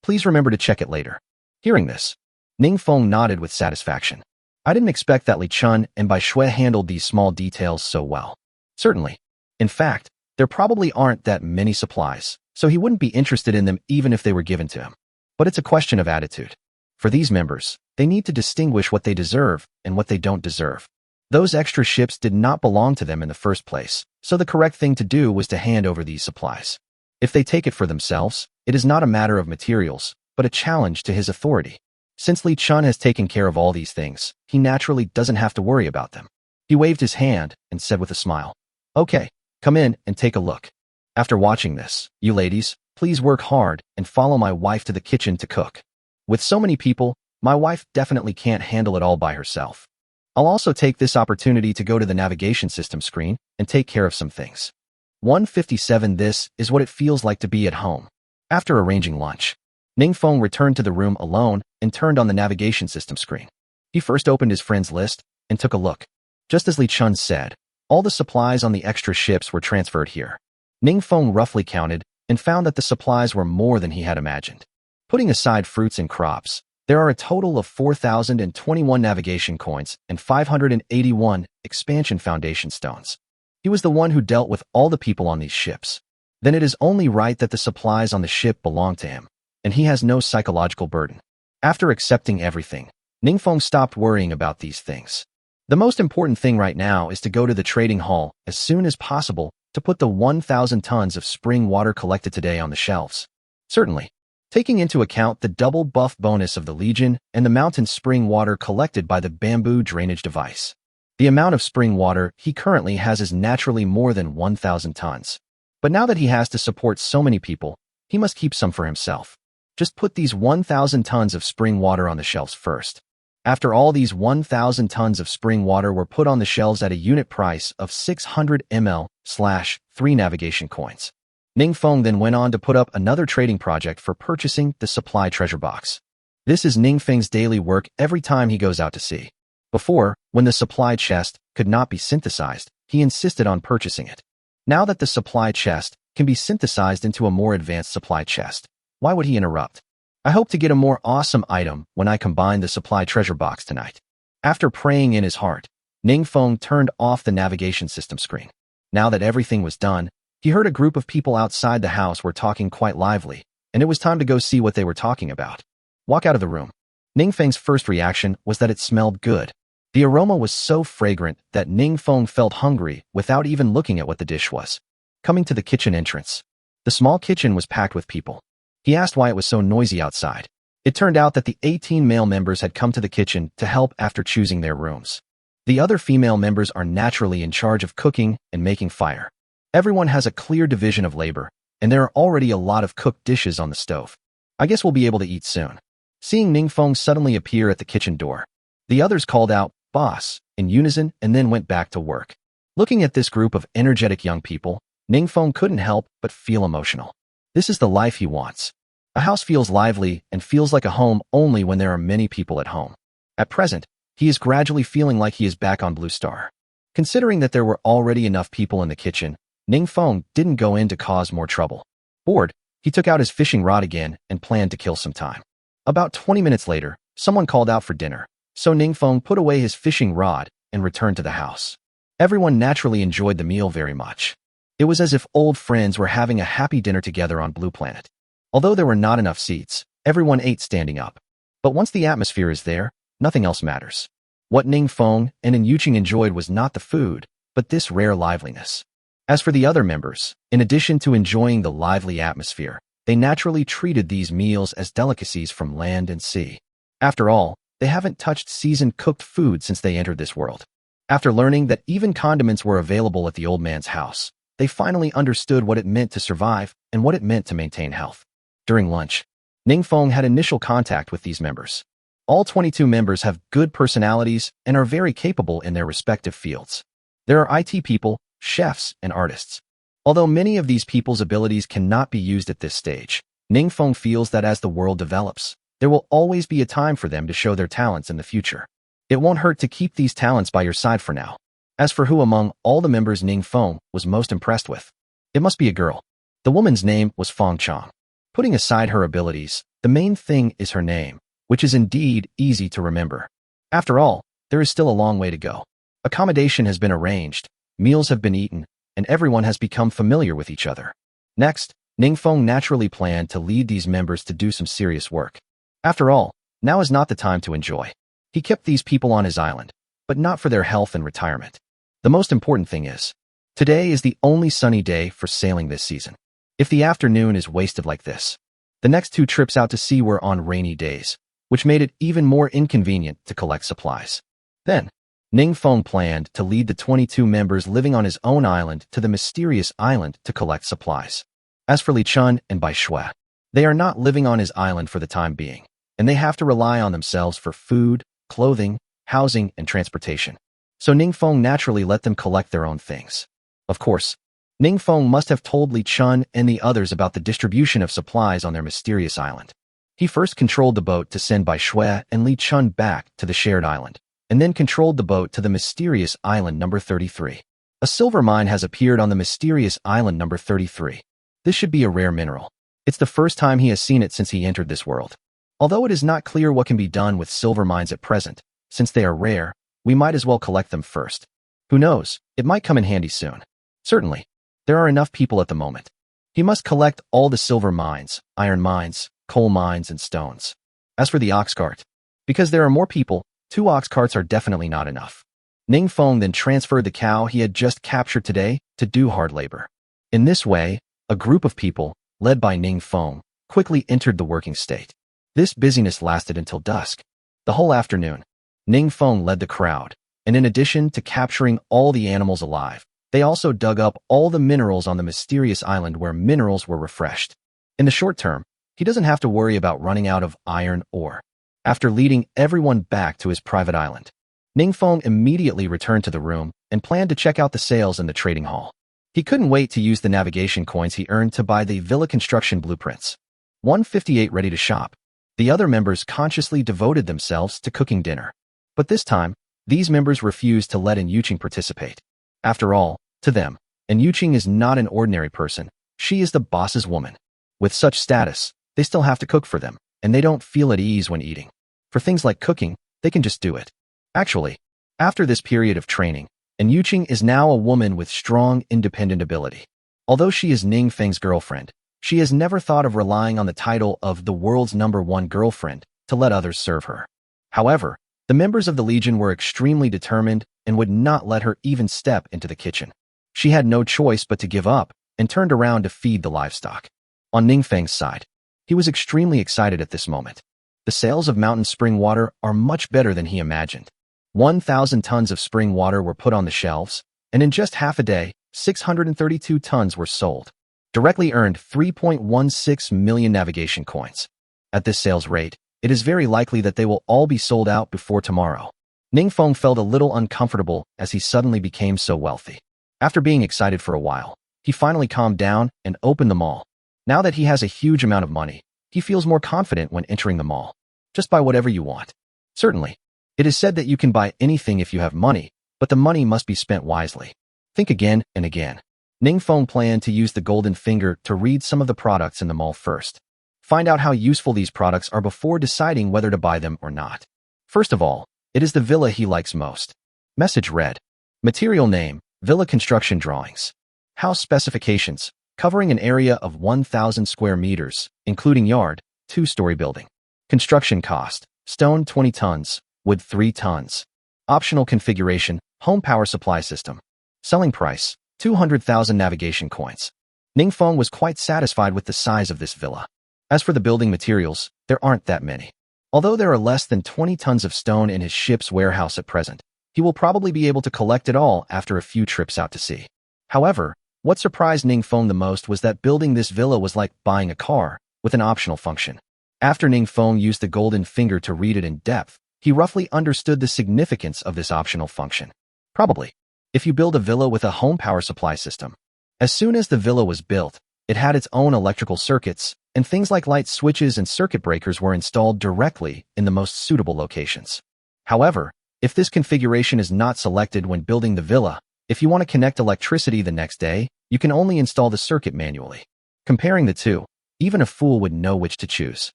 Please remember to check it later." Hearing this, Ning Feng nodded with satisfaction. I didn't expect that Li Chun and Bai Shui handled these small details so well. Certainly. In fact, there probably aren't that many supplies, so he wouldn't be interested in them even if they were given to him. But it's a question of attitude. For these members, they need to distinguish what they deserve and what they don't deserve. Those extra ships did not belong to them in the first place, so the correct thing to do was to hand over these supplies. If they take it for themselves, it is not a matter of materials, but a challenge to his authority. Since Li Chun has taken care of all these things, he naturally doesn't have to worry about them. He waved his hand and said with a smile, "Okay, come in and take a look. After watching this, you ladies, please work hard and follow my wife to the kitchen to cook. With so many people, my wife definitely can't handle it all by herself. I'll also take this opportunity to go to the navigation system screen and take care of some things." 157. This is what it feels like to be at home. After arranging lunch, Ning Feng returned to the room alone and turned on the navigation system screen. He first opened his friends list and took a look. Just as Li Chun said, all the supplies on the extra ships were transferred here. Ning Feng roughly counted and found that the supplies were more than he had imagined. Putting aside fruits and crops, there are a total of 4,021 navigation coins and 581 expansion foundation stones. He was the one who dealt with all the people on these ships. Then it is only right that the supplies on the ship belong to him, and he has no psychological burden. After accepting everything, Ning Feng stopped worrying about these things. The most important thing right now is to go to the trading hall as soon as possible to put the 1,000 tons of spring water collected today on the shelves. Certainly, taking into account the double buff bonus of the Legion and the mountain spring water collected by the bamboo drainage device. The amount of spring water he currently has is naturally more than 1,000 tons. But now that he has to support so many people, he must keep some for himself. Just put these 1,000 tons of spring water on the shelves first. After all these 1,000 tons of spring water were put on the shelves at a unit price of 600 ml/3 navigation coins, Ning Feng then went on to put up another trading project for purchasing the supply treasure box. This is Ning Feng's daily work every time he goes out to sea. Before, when the supply chest could not be synthesized, he insisted on purchasing it. Now that the supply chest can be synthesized into a more advanced supply chest, why would he interrupt? I hope to get a more awesome item when I combine the supply treasure box tonight. After praying in his heart, Ning Feng turned off the navigation system screen. Now that everything was done, he heard a group of people outside the house were talking quite lively, and it was time to go see what they were talking about. Walk out of the room. Ning Feng's first reaction was that it smelled good. The aroma was so fragrant that Ning Feng felt hungry without even looking at what the dish was. Coming to the kitchen entrance, the small kitchen was packed with people. He asked why it was so noisy outside. It turned out that the 18 male members had come to the kitchen to help after choosing their rooms. The other female members are naturally in charge of cooking and making fire. Everyone has a clear division of labor, and there are already a lot of cooked dishes on the stove. I guess we'll be able to eat soon. Seeing Ning Feng suddenly appear at the kitchen door, the others called out, "Boss," in unison and then went back to work. Looking at this group of energetic young people, Ning Feng couldn't help but feel emotional. This is the life he wants. A house feels lively and feels like a home only when there are many people at home. At present, he is gradually feeling like he is back on Blue Star. Considering that there were already enough people in the kitchen, Ning Feng didn't go in to cause more trouble. Bored, he took out his fishing rod again and planned to kill some time. About 20 minutes later, someone called out for dinner, so Ning Feng put away his fishing rod and returned to the house. Everyone naturally enjoyed the meal very much. It was as if old friends were having a happy dinner together on Blue Planet. Although there were not enough seats, everyone ate standing up. But once the atmosphere is there, nothing else matters. What Ning Feng and Yuqing enjoyed was not the food, but this rare liveliness. As for the other members, in addition to enjoying the lively atmosphere, they naturally treated these meals as delicacies from land and sea. After all, they haven't touched seasoned cooked food since they entered this world. After learning that even condiments were available at the old man's house, they finally understood what it meant to survive and what it meant to maintain health. During lunch, Ning Feng had initial contact with these members. All 22 members have good personalities and are very capable in their respective fields. There are IT people, chefs, and artists. Although many of these people's abilities cannot be used at this stage, Ning Feng feels that as the world develops, there will always be a time for them to show their talents in the future. It won't hurt to keep these talents by your side for now. As for who among all the members Ning Feng was most impressed with, it must be a girl. The woman's name was Feng Chang. Putting aside her abilities, the main thing is her name, which is indeed easy to remember. After all, there is still a long way to go. Accommodation has been arranged, meals have been eaten, and everyone has become familiar with each other. Next, Ning Feng naturally planned to lead these members to do some serious work. After all, now is not the time to enjoy. He kept these people on his island, but not for their health and retirement. The most important thing is, today is the only sunny day for sailing this season. If the afternoon is wasted like this, the next 2 trips out to sea were on rainy days, which made it even more inconvenient to collect supplies. Then, Ning Feng planned to lead the 22 members living on his own island to the mysterious island to collect supplies. As for Li Chun and Bai Shui, they are not living on his island for the time being, and they have to rely on themselves for food, clothing, housing, and transportation. So Ning Feng naturally let them collect their own things. Of course, Ning Feng must have told Li Chun and the others about the distribution of supplies on their mysterious island. He first controlled the boat to send Bai Shui and Li Chun back to the shared island, and then controlled the boat to the mysterious island number 33. A silver mine has appeared on the mysterious island number 33. This should be a rare mineral. It's the first time he has seen it since he entered this world. Although it is not clear what can be done with silver mines at present, since they are rare, we might as well collect them first. Who knows, it might come in handy soon. Certainly, there are enough people at the moment. He must collect all the silver mines, iron mines, coal mines, and stones. As for the ox cart, because there are more people, 2 ox carts are definitely not enough. Ning Feng then transferred the cow he had just captured today to do hard labor. In this way, a group of people, led by Ning Feng, quickly entered the working state. This busyness lasted until dusk. The whole afternoon, Ning Feng led the crowd, and in addition to capturing all the animals alive, they also dug up all the minerals on the mysterious island where minerals were refreshed. In the short term, he doesn't have to worry about running out of iron ore. After leading everyone back to his private island, Ning Feng immediately returned to the room and planned to check out the sales in the trading hall. He couldn't wait to use the navigation coins he earned to buy the villa construction blueprints. 158 ready to shop. The other members consciously devoted themselves to cooking dinner. But this time, these members refused to let Yuqing participate. After all, to them, Yuqing is not an ordinary person. She is the boss's woman. With such status, they still have to cook for them, and they don't feel at ease when eating. For things like cooking, they can just do it. Actually, after this period of training, Yuqing is now a woman with strong, independent ability. Although she is Ning Feng's girlfriend, she has never thought of relying on the title of the world's #1 girlfriend to let others serve her. However, the members of the Legion were extremely determined and would not let her even step into the kitchen. She had no choice but to give up and turned around to feed the livestock. On Ning Feng's side, he was extremely excited at this moment. The sales of mountain spring water are much better than he imagined. 1,000 tons of spring water were put on the shelves, and in just half a day, 632 tons were sold. Directly earned 3.16 million navigation coins. At this sales rate, it is very likely that they will all be sold out before tomorrow. Ning Feng felt a little uncomfortable as he suddenly became so wealthy. After being excited for a while, he finally calmed down and opened the mall. Now that he has a huge amount of money, he feels more confident when entering the mall. Just buy whatever you want. Certainly, it is said that you can buy anything if you have money, but the money must be spent wisely. Think again and again. Ning Feng planned to use the golden finger to read some of the products in the mall first. Find out how useful these products are before deciding whether to buy them or not. First of all, it is the villa he likes most. Message read. Material name, villa construction drawings. House specifications, covering an area of 1,000 square meters, including yard, 2-story building. Construction cost, Stone 20 tons, wood 3 tons. Optional configuration, home power supply system. Selling price, 200,000 navigation coins. Ningfeng was quite satisfied with the size of this villa. As for the building materials, there aren't that many. Although there are less than 20 tons of stone in his ship's warehouse at present, he will probably be able to collect it all after a few trips out to sea. However, what surprised Ningfeng the most was that building this villa was like buying a car, with an optional function. After Ningfeng used the golden finger to read it in depth, he roughly understood the significance of this optional function. Probably, if you build a villa with a home power supply system. As soon as the villa was built, it had its own electrical circuits, and things like light switches and circuit breakers were installed directly in the most suitable locations. However, if this configuration is not selected when building the villa, if you want to connect electricity the next day, you can only install the circuit manually. Comparing the two, even a fool would know which to choose.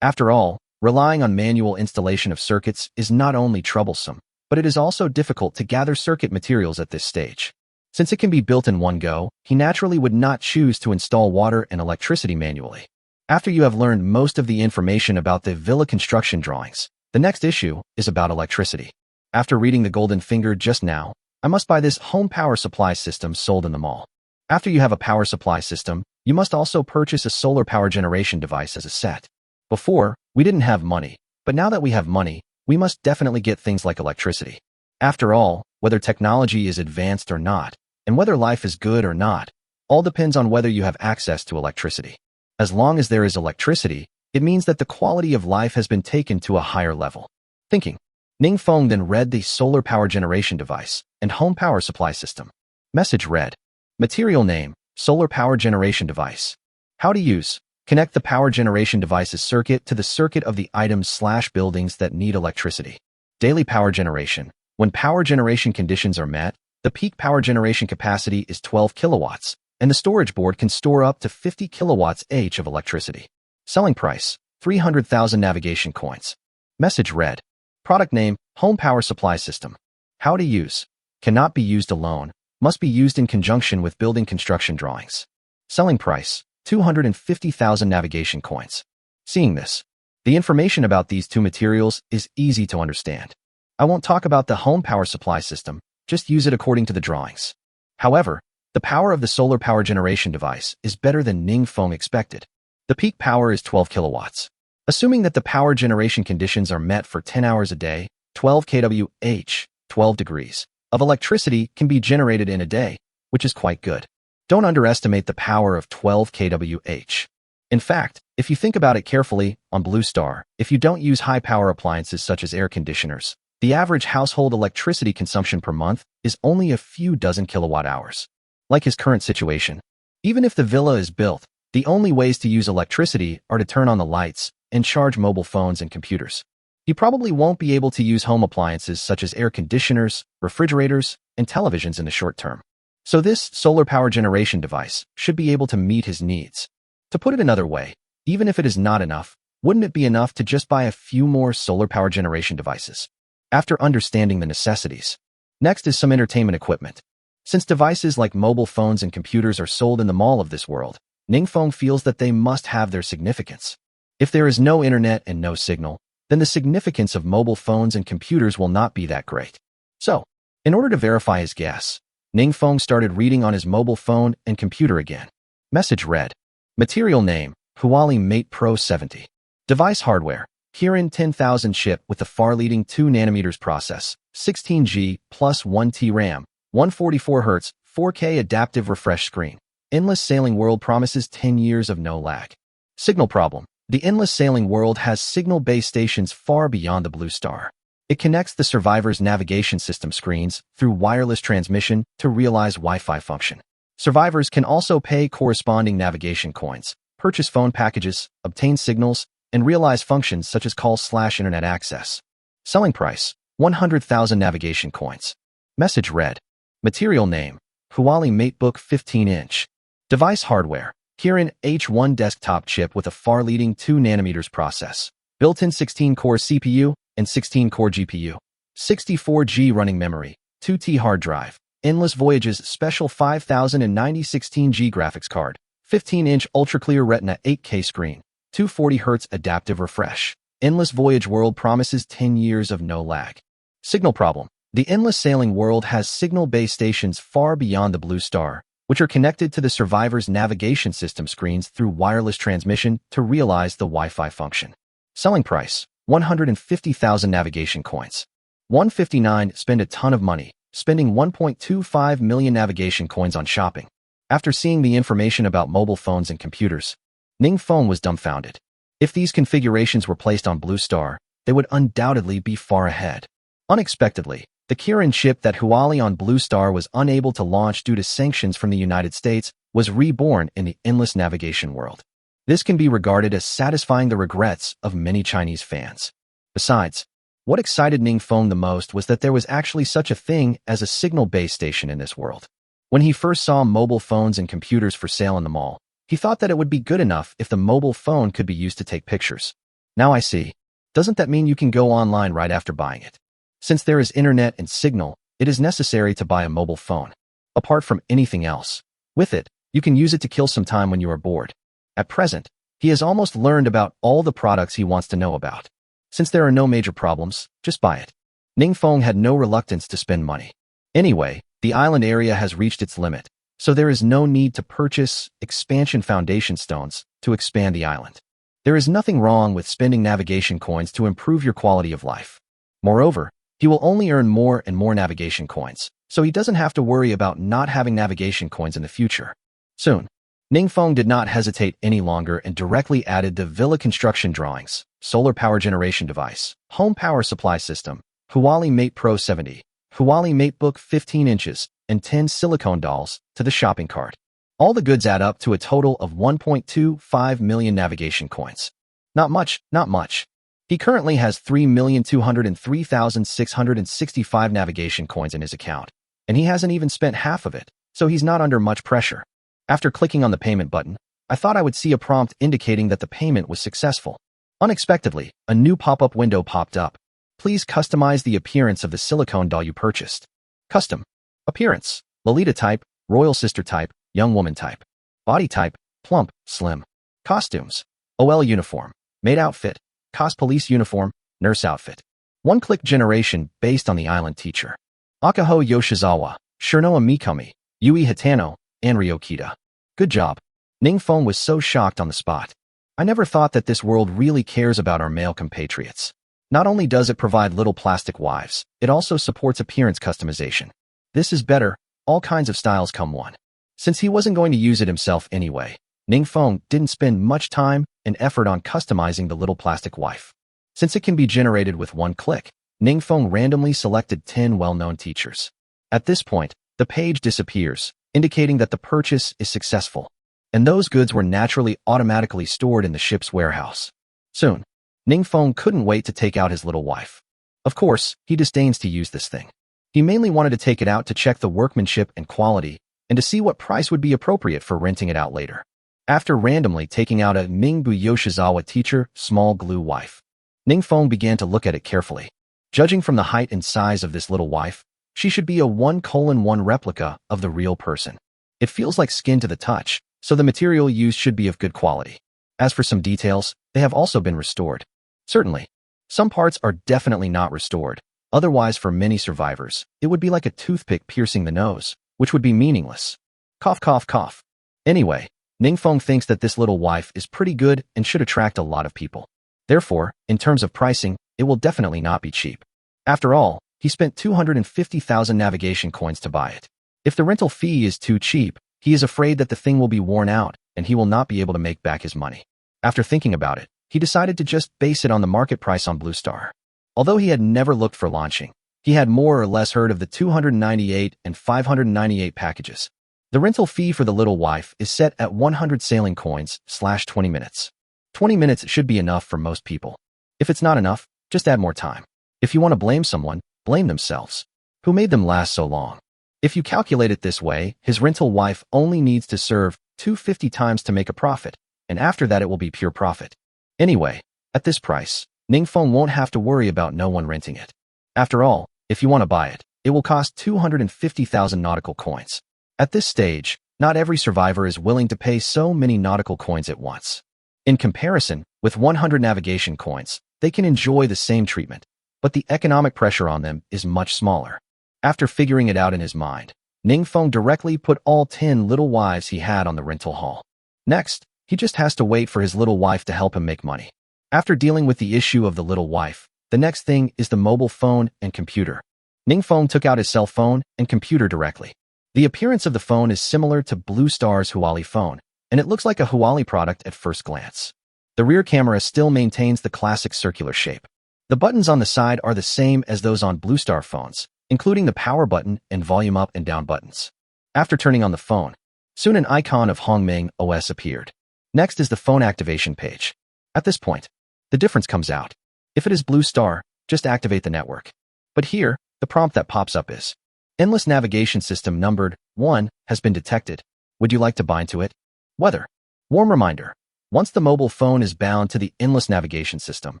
After all, relying on manual installation of circuits is not only troublesome, but it is also difficult to gather circuit materials at this stage. Since it can be built in one go, he naturally would not choose to install water and electricity manually. After you have learned most of the information about the villa construction drawings, the next issue is about electricity. After reading the golden finger just now, I must buy this home power supply system sold in the mall. After you have a power supply system, you must also purchase a solar power generation device as a set. Before, we didn't have money, but now that we have money, we must definitely get things like electricity. After all, whether technology is advanced or not, and whether life is good or not, all depends on whether you have access to electricity. As long as there is electricity, it means that the quality of life has been taken to a higher level. Thinking, Ningfeng then read the solar power generation device and home power supply system. Message read, material name, solar power generation device. How to use, connect the power generation device's circuit to the circuit of the items/buildings that need electricity. Daily power generation. When power generation conditions are met, the peak power generation capacity is 12 kilowatts, and the storage board can store up to 50 kilowatts each of electricity. Selling price, 300,000 navigation coins. Message read, product name, home power supply system. How to use, cannot be used alone, must be used in conjunction with building construction drawings. Selling price, 250,000 navigation coins. Seeing this, the information about these two materials is easy to understand. I won't talk about the home power supply system, just use it according to the drawings. However, the power of the solar power generation device is better than Ningfeng expected. The peak power is 12 kilowatts. Assuming that the power generation conditions are met for 10 hours a day, 12 kWh, 12 degrees, of electricity can be generated in a day, which is quite good. Don't underestimate the power of 12 kWh. In fact, if you think about it carefully, on Blue Star, if you don't use high-power appliances such as air conditioners, the average household electricity consumption per month is only a few dozen kilowatt-hours. Like his current situation, even if the villa is built, the only ways to use electricity are to turn on the lights and charge mobile phones and computers. He probably won't be able to use home appliances such as air conditioners, refrigerators, and televisions in the short term. So this solar power generation device should be able to meet his needs. To put it another way, even if it is not enough, wouldn't it be enough to just buy a few more solar power generation devices? After understanding the necessities, next is some entertainment equipment. Since devices like mobile phones and computers are sold in the mall of this world, Ningfeng feels that they must have their significance. If there is no internet and no signal, then the significance of mobile phones and computers will not be that great. So, in order to verify his guess, Ningfeng started reading on his mobile phone and computer again. Message read, material name, Huawei Mate Pro 70. Device hardware, Kirin 10,000 chip with the far-leading 2 nanometers process, 16G plus 1T RAM, 144 Hz, 4K adaptive refresh screen. Endless Sailing World promises 10 years of no lag. Signal problem. The Endless Sailing World has signal base stations far beyond the Blue Star. It connects the survivor's navigation system screens through wireless transmission to realize Wi-Fi function. Survivors can also pay corresponding navigation coins, purchase phone packages, obtain signals, and realize functions such as call/internet access. Selling price, 100,000 navigation coins. Message read, material name, Huawei MateBook 15-inch. Device hardware, Kirin H1 desktop chip with a far-leading 2 nanometers process, built-in 16-core CPU and 16-core GPU, 64G running memory, 2T hard drive, Endless Voyages special 5090 16G graphics card, 15-inch ultra-clear Retina 8K screen, 240 Hz adaptive refresh. Endless Voyage World promises 10 years of no lag. Signal problem. The Endless Sailing World has signal base stations far beyond the Blue Star, which are connected to the survivor's navigation system screens through wireless transmission to realize the Wi-Fi function. Selling price, 150,000 navigation coins. 159. Spend a ton of money, spending 1.25 million navigation coins on shopping. After seeing the information about mobile phones and computers, Ning Feng was dumbfounded. If these configurations were placed on Blue Star, they would undoubtedly be far ahead. Unexpectedly, the Kirin ship that Huali on Blue Star was unable to launch due to sanctions from the United States was reborn in the endless navigation world. This can be regarded as satisfying the regrets of many Chinese fans. Besides, what excited Ning Feng the most was that there was actually such a thing as a signal base station in this world. When he first saw mobile phones and computers for sale in the mall, he thought that it would be good enough if the mobile phone could be used to take pictures. Now I see. Doesn't that mean you can go online right after buying it? Since there is internet and signal, it is necessary to buy a mobile phone. Apart from anything else, with it, you can use it to kill some time when you are bored. At present, he has almost learned about all the products he wants to know about. Since there are no major problems, just buy it. Ning Feng had no reluctance to spend money. Anyway, the island area has reached its limit, so there is no need to purchase expansion foundation stones to expand the island. There is nothing wrong with spending navigation coins to improve your quality of life. Moreover, he will only earn more and more navigation coins, so he doesn't have to worry about not having navigation coins in the future. Soon, Ning Feng did not hesitate any longer and directly added the villa construction drawings, solar power generation device, home power supply system, Huali Mate Pro 70, Huali Mate Book 15 inches, and 10 silicone dolls to the shopping cart. All the goods add up to a total of 1.25 million navigation coins. Not much, not much. He currently has 3,203,665 navigation coins in his account, and he hasn't even spent half of it, so he's not under much pressure. After clicking on the payment button, I thought I would see a prompt indicating that the payment was successful. Unexpectedly, a new pop-up window popped up. Please customize the appearance of the silicone doll you purchased. Custom. Appearance. Lolita type, royal sister type, young woman type. Body type, plump, slim. Costumes. OL uniform, maid outfit, cos police uniform, nurse outfit. One-click generation based on the island teacher. Akaho Yoshizawa, Shirnoa Mikami, Yui Hitano, and Ryokita. Good job. Ning Feng was so shocked on the spot. I never thought that this world really cares about our male compatriots. Not only does it provide little plastic wives, it also supports appearance customization. This is better, all kinds of styles come one. Since he wasn't going to use it himself anyway, Ning Feng didn't spend much time and effort on customizing the little plastic wife. Since it can be generated with one click, Ning Feng randomly selected 10 well-known teachers. At this point, the page disappears, indicating that the purchase is successful, and those goods were naturally automatically stored in the ship's warehouse. Soon, Ning Feng couldn't wait to take out his little wife. Of course, he disdains to use this thing. He mainly wanted to take it out to check the workmanship and quality, and to see what price would be appropriate for renting it out later. After randomly taking out a Mingbu Yoshizawa teacher, small glue wife, Ning Feng began to look at it carefully. Judging from the height and size of this little wife, she should be a 1:1 replica of the real person. It feels like skin to the touch, so the material used should be of good quality. As for some details, they have also been restored. Certainly, some parts are definitely not restored. Otherwise, for many survivors, it would be like a toothpick piercing the nose, which would be meaningless. Cough, cough, cough. Anyway, Ning Feng thinks that this little wife is pretty good and should attract a lot of people. Therefore, in terms of pricing, it will definitely not be cheap. After all, he spent 250,000 navigation coins to buy it. If the rental fee is too cheap, he is afraid that the thing will be worn out and he will not be able to make back his money. After thinking about it, he decided to just base it on the market price on Blue Star. Although he had never looked for launching, he had more or less heard of the 298 and 598 packages. The rental fee for the little wife is set at 100 sailing coins / 20 minutes. 20 minutes should be enough for most people. If it's not enough, just add more time. If you want to blame someone, blame themselves. Who made them last so long? If you calculate it this way, his rental wife only needs to serve 250 times to make a profit, and after that it will be pure profit. Anyway, at this price, Ning Feng won't have to worry about no one renting it. After all, if you want to buy it, it will cost 250,000 nautical coins. At this stage, not every survivor is willing to pay so many nautical coins at once. In comparison, with 100 navigation coins, they can enjoy the same treatment, but the economic pressure on them is much smaller. After figuring it out in his mind, Ningfeng directly put all 10 little wives he had on the rental hall. Next, he just has to wait for his little wife to help him make money. After dealing with the issue of the little wife, the next thing is the mobile phone and computer. Ningfeng took out his cell phone and computer directly. The appearance of the phone is similar to Blue Star's Huawei phone, and it looks like a Huawei product at first glance. The rear camera still maintains the classic circular shape. The buttons on the side are the same as those on Blue Star phones, including the power button and volume up and down buttons. After turning on the phone, soon an icon of Hongming OS appeared. Next is the phone activation page. At this point, the difference comes out. If it is Blue Star, just activate the network. But here, the prompt that pops up is, Endless Navigation System numbered 1 has been detected. Would you like to bind to it? Weather. Warm reminder. Once the mobile phone is bound to the Endless Navigation System,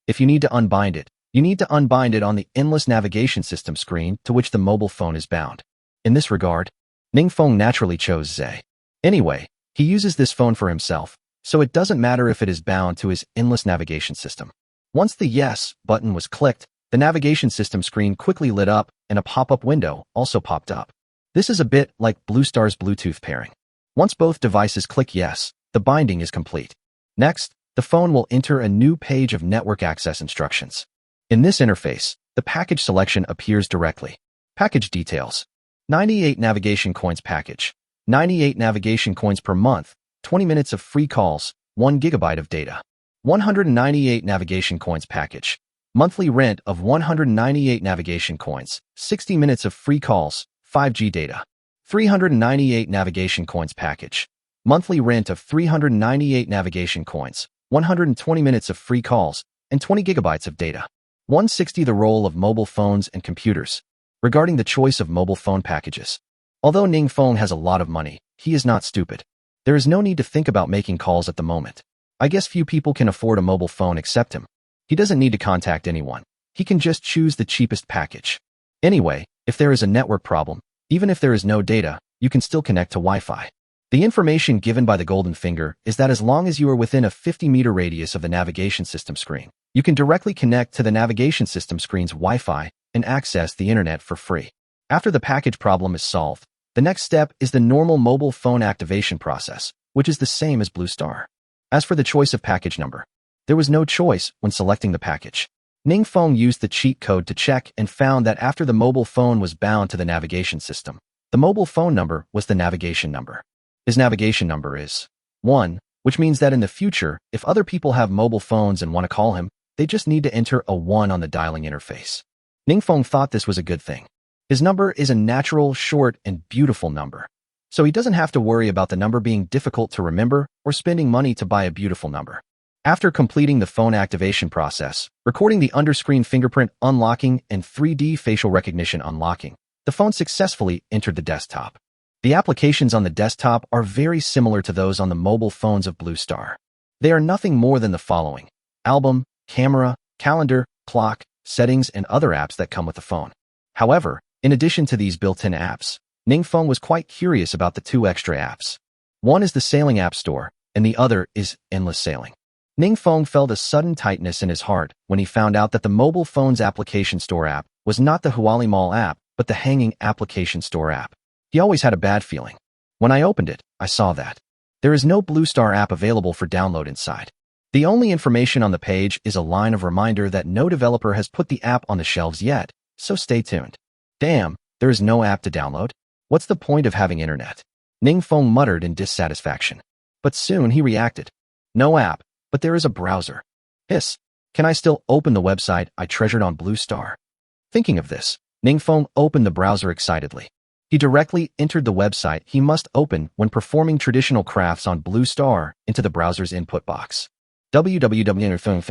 if you need to unbind it, you need to unbind it on the Endless Navigation System screen to which the mobile phone is bound. In this regard, Ningfeng naturally chose Zhe. Anyway, he uses this phone for himself, so it doesn't matter if it is bound to his Endless Navigation System. Once the Yes button was clicked, the navigation system screen quickly lit up and a pop-up window also popped up. This is a bit like Blue Star's Bluetooth pairing. Once both devices click Yes, the binding is complete. Next, the phone will enter a new page of network access instructions. In this interface, the package selection appears directly. Package details. 98 navigation coins package. 98 navigation coins per month, 20 minutes of free calls, 1 gigabyte of data. 198 navigation coins package. Monthly rent of 198 navigation coins, 60 minutes of free calls, 5G data. 398 navigation coins package. Monthly rent of 398 navigation coins, 120 minutes of free calls, and 20 gigabytes of data. 160 The role of mobile phones and computers. Regarding the choice of mobile phone packages. Although Ningfeng has a lot of money, he is not stupid. There is no need to think about making calls at the moment. I guess few people can afford a mobile phone except him. He doesn't need to contact anyone. He can just choose the cheapest package. Anyway, if there is a network problem, even if there is no data, you can still connect to Wi-Fi. The information given by the golden finger is that as long as you are within a 50-meter radius of the navigation system screen, you can directly connect to the navigation system screen's Wi-Fi and access the internet for free. After the package problem is solved, the next step is the normal mobile phone activation process, which is the same as Blue Star. As for the choice of package number, there was no choice when selecting the package. Ningfeng used the cheat code to check and found that after the mobile phone was bound to the navigation system, the mobile phone number was the navigation number. His navigation number is 1, which means that in the future, if other people have mobile phones and want to call him, they just need to enter a 1 on the dialing interface. Ningfeng thought this was a good thing. His number is a natural, short, and beautiful number, so he doesn't have to worry about the number being difficult to remember or spending money to buy a beautiful number. After completing the phone activation process, recording the underscreen fingerprint unlocking and 3D facial recognition unlocking, the phone successfully entered the desktop. The applications on the desktop are very similar to those on the mobile phones of Blue Star. They are nothing more than the following: album, camera, calendar, clock, settings, and other apps that come with the phone. However, in addition to these built-in apps, Ningfeng was quite curious about the 2 extra apps. One is the Sailing App Store, and the other is Endless Sailing. Ningfeng felt a sudden tightness in his heart when he found out that the mobile phone's application store app was not the Huali Mall app, but the Hanging Application Store app. He always had a bad feeling. When I opened it, I saw that there is no Blue Star app available for download inside. The only information on the page is a line of reminder that no developer has put the app on the shelves yet, so stay tuned. Damn, there is no app to download? What's the point of having internet? Ningfeng muttered in dissatisfaction. But soon he reacted. No app. But there is a browser. Hiss, can I still open the website I treasured on Blue Star? Thinking of this, Ningfeng opened the browser excitedly. He directly entered the website he must open when performing traditional crafts on Blue Star into the browser's input box. www.com.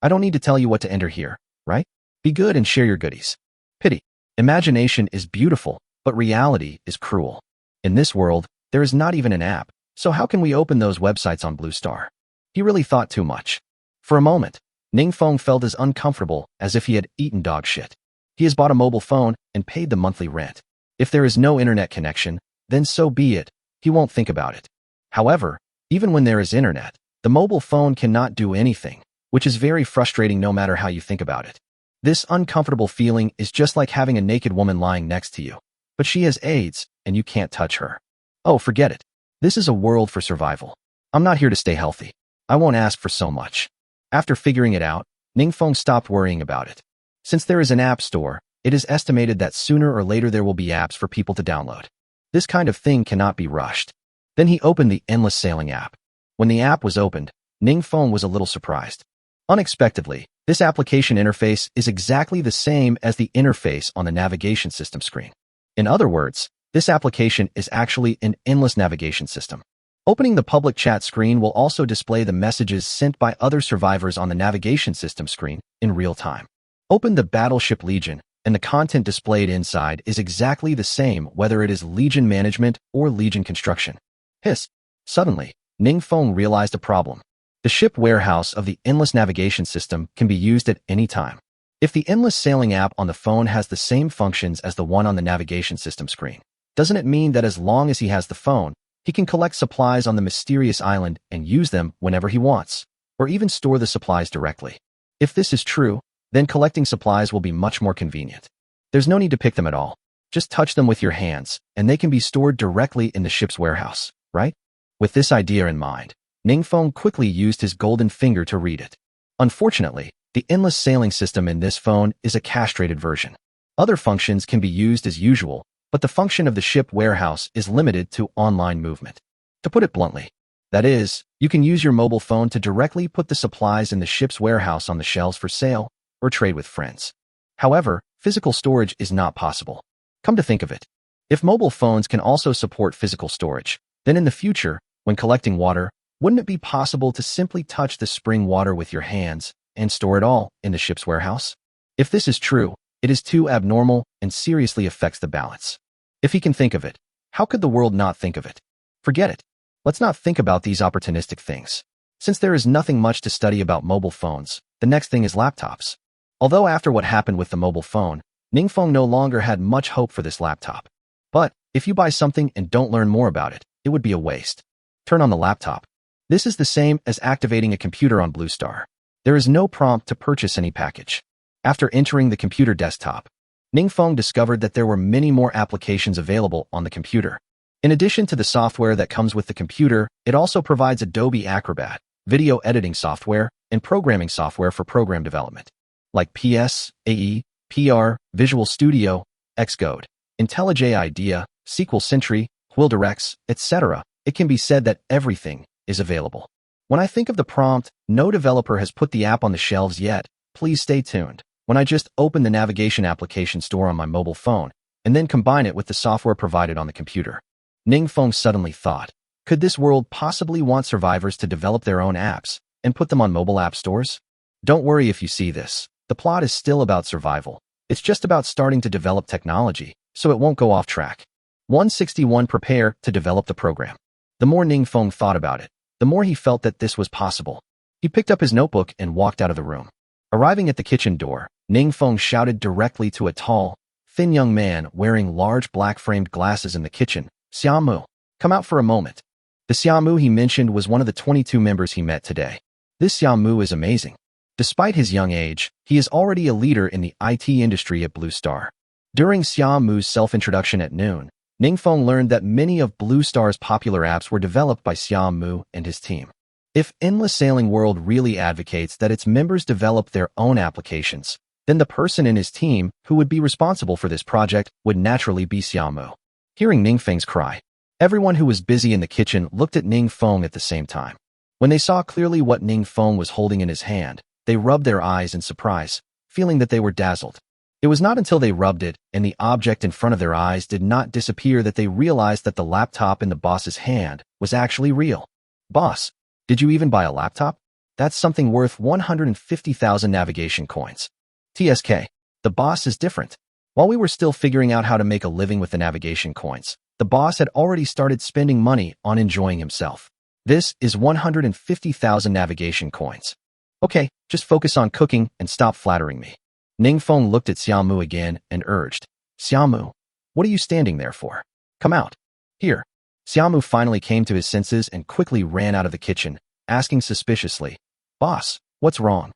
I don't need to tell you what to enter here, right? Be good and share your goodies. Pity. Imagination is beautiful, but reality is cruel. In this world, there is not even an app. So how can we open those websites on Blue Star? He really thought too much. For a moment, Ningfeng felt as uncomfortable as if he had eaten dog shit. He has bought a mobile phone and paid the monthly rent. If there is no internet connection, then so be it. He won't think about it. However, even when there is internet, The mobile phone cannot do anything, which is very frustrating no matter how you think about it. This uncomfortable feeling is just like having a naked woman lying next to you, but she has AIDS, and you can't touch her. Oh, forget it. This is a world for survival. I'm not here to stay healthy. I won't ask for so much. After figuring it out, Ningfeng stopped worrying about it. Since there is an app store, it is estimated that sooner or later there will be apps for people to download. This kind of thing cannot be rushed. Then he opened the endless sailing app. When the app was opened, Ningfeng was a little surprised. Unexpectedly, this application interface is exactly the same as the interface on the navigation system screen. In other words, this application is actually an endless navigation system. Opening the public chat screen will also display the messages sent by other survivors on the navigation system screen in real time. Open the Battleship Legion, and the content displayed inside is exactly the same whether it is Legion Management or Legion Construction. Hiss! Suddenly, Ningfeng realized a problem. The ship warehouse of the endless navigation system can be used at any time. If the endless sailing app on the phone has the same functions as the one on the navigation system screen, doesn't it mean that as long as he has the phone, he can collect supplies on the mysterious island and use them whenever he wants, or even store the supplies directly? If this is true, then collecting supplies will be much more convenient. There's no need to pick them at all. Just touch them with your hands, and they can be stored directly in the ship's warehouse, right? With this idea in mind, Ningfeng quickly used his golden finger to read it. Unfortunately, the endless sailing system in this phone is a castrated version. Other functions can be used as usual, but the function of the ship warehouse is limited to online movement. To put it bluntly, that is, you can use your mobile phone to directly put the supplies in the ship's warehouse on the shelves for sale or trade with friends. However, physical storage is not possible. Come to think of it, if mobile phones can also support physical storage, then in the future, when collecting water, wouldn't it be possible to simply touch the spring water with your hands and store it all in the ship's warehouse? If this is true, it is too abnormal and seriously affects the balance. If he can think of it, how could the world not think of it? Forget it. Let's not think about these opportunistic things. Since there is nothing much to study about mobile phones, the next thing is laptops. Although after what happened with the mobile phone, Ningfeng no longer had much hope for this laptop. But if you buy something and don't learn more about it, it would be a waste. Turn on the laptop. This is the same as activating a computer on Blue Star. There is no prompt to purchase any package. After entering the computer desktop, Ningfeng discovered that there were many more applications available on the computer. In addition to the software that comes with the computer, it also provides Adobe Acrobat, video editing software, and programming software for program development, like PS, AE, PR, Visual Studio, Xcode, IntelliJ IDEA, SQL Sentry, WillDirects, etc. It can be said that everything is available. When I think of the prompt, no developer has put the app on the shelves yet. Please stay tuned. When I just open the navigation application store on my mobile phone and then combine it with the software provided on the computer, Ningfeng suddenly thought, could this world possibly want survivors to develop their own apps and put them on mobile app stores? Don't worry if you see this. The plot is still about survival. It's just about starting to develop technology, so it won't go off track. 161. Prepare to develop the program. The more Ningfeng thought about it, the more he felt that this was possible. He picked up his notebook and walked out of the room. Arriving at the kitchen door, Ningfeng shouted directly to a tall, thin young man wearing large black-framed glasses in the kitchen, "Xiaomu, come out for a moment." The Xiaomu he mentioned was one of the 22 members he met today. This Xiaomu is amazing. Despite his young age, he is already a leader in the IT industry at Blue Star. During Xiaomu's self-introduction at noon, Ningfeng learned that many of Blue Star's popular apps were developed by Xiaomu and his team. If Endless Sailing World really advocates that its members develop their own applications, then the person in his team who would be responsible for this project would naturally be Xiaomu. Hearing Ningfeng's cry, everyone who was busy in the kitchen looked at Ningfeng at the same time. When they saw clearly what Ningfeng was holding in his hand, they rubbed their eyes in surprise, feeling that they were dazzled. It was not until they rubbed it and the object in front of their eyes did not disappear that they realized that the laptop in the boss's hand was actually real. "Boss, did you even buy a laptop? That's something worth 150,000 navigation coins. TSK, the boss is different." While we were still figuring out how to make a living with the navigation coins, the boss had already started spending money on enjoying himself. "This is 150,000 navigation coins. Okay, just focus on cooking and stop flattering me." Ningfeng looked at Xiaomu again and urged, "Xiaomu, what are you standing there for? Come out. Here." Xiaomu finally came to his senses and quickly ran out of the kitchen, asking suspiciously, "Boss, what's wrong?"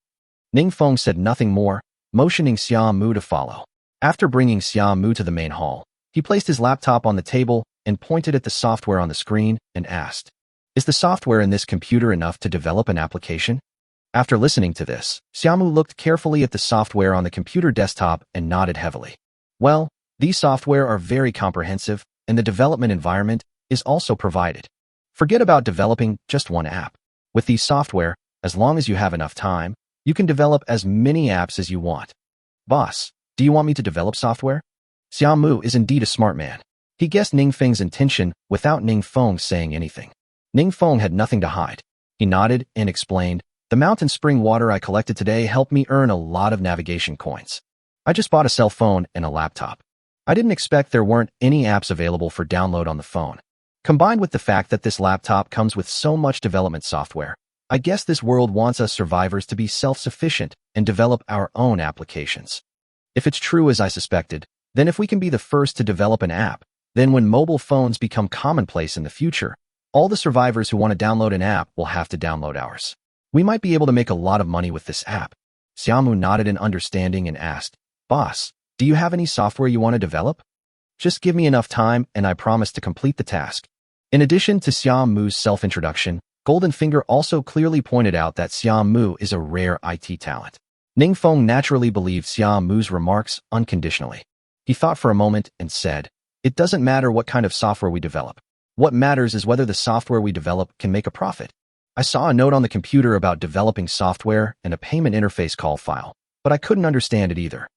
Ning Feng said nothing more, motioning Xia Mu to follow. After bringing Xia Mu to the main hall, he placed his laptop on the table and pointed at the software on the screen and asked, "Is the software in this computer enough to develop an application?" After listening to this, Xiaomu looked carefully at the software on the computer desktop and nodded heavily. Well, these software are very comprehensive, and the development environment is also provided. Forget about developing just one app. With these software, as long as you have enough time, you can develop as many apps as you want. Boss, do you want me to develop software? Xiaomu is indeed a smart man. He guessed Ning Feng's intention without Ning Feng saying anything. Ning Feng had nothing to hide. He nodded and explained, "The mountain spring water I collected today helped me earn a lot of navigation coins. I just bought a cell phone and a laptop. I didn't expect there weren't any apps available for download on the phone. Combined with the fact that this laptop comes with so much development software, I guess this world wants us survivors to be self-sufficient and develop our own applications. If it's true as I suspected, then if we can be the first to develop an app, then when mobile phones become commonplace in the future, all the survivors who want to download an app will have to download ours. We might be able to make a lot of money with this app." Xiaomu nodded in understanding and asked, "Boss, do you have any software you want to develop? Just give me enough time and I promise to complete the task." In addition to Xiaomu's self-introduction, Golden Finger also clearly pointed out that Xiaomu is a rare IT talent. Ning Feng naturally believed Xiaomu's remarks unconditionally. He thought for a moment and said, "It doesn't matter what kind of software we develop. What matters is whether the software we develop can make a profit. I saw a note on the computer about developing software and a payment interface call file, but I couldn't understand it either.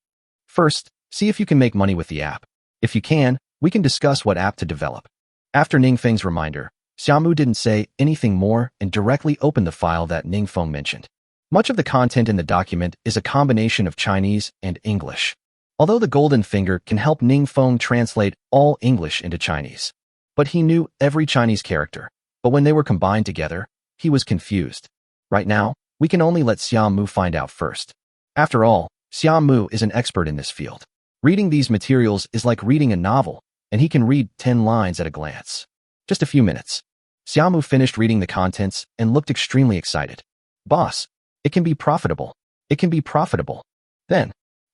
First, see if you can make money with the app. If you can, we can discuss what app to develop." After Ning Feng's reminder, Xiaomu didn't say anything more and directly opened the file that Ning Feng mentioned. Much of the content in the document is a combination of Chinese and English. Although the Golden Finger can help Ning Feng translate all English into Chinese. But he knew every Chinese character, but when they were combined together, he was confused. Right now, we can only let Xiaomu find out first. After all, Xiaomu is an expert in this field. Reading these materials is like reading a novel, and he can read 10 lines at a glance. Just a few minutes. Xiaomu finished reading the contents and looked extremely excited. "Boss, it can be profitable. It can be profitable."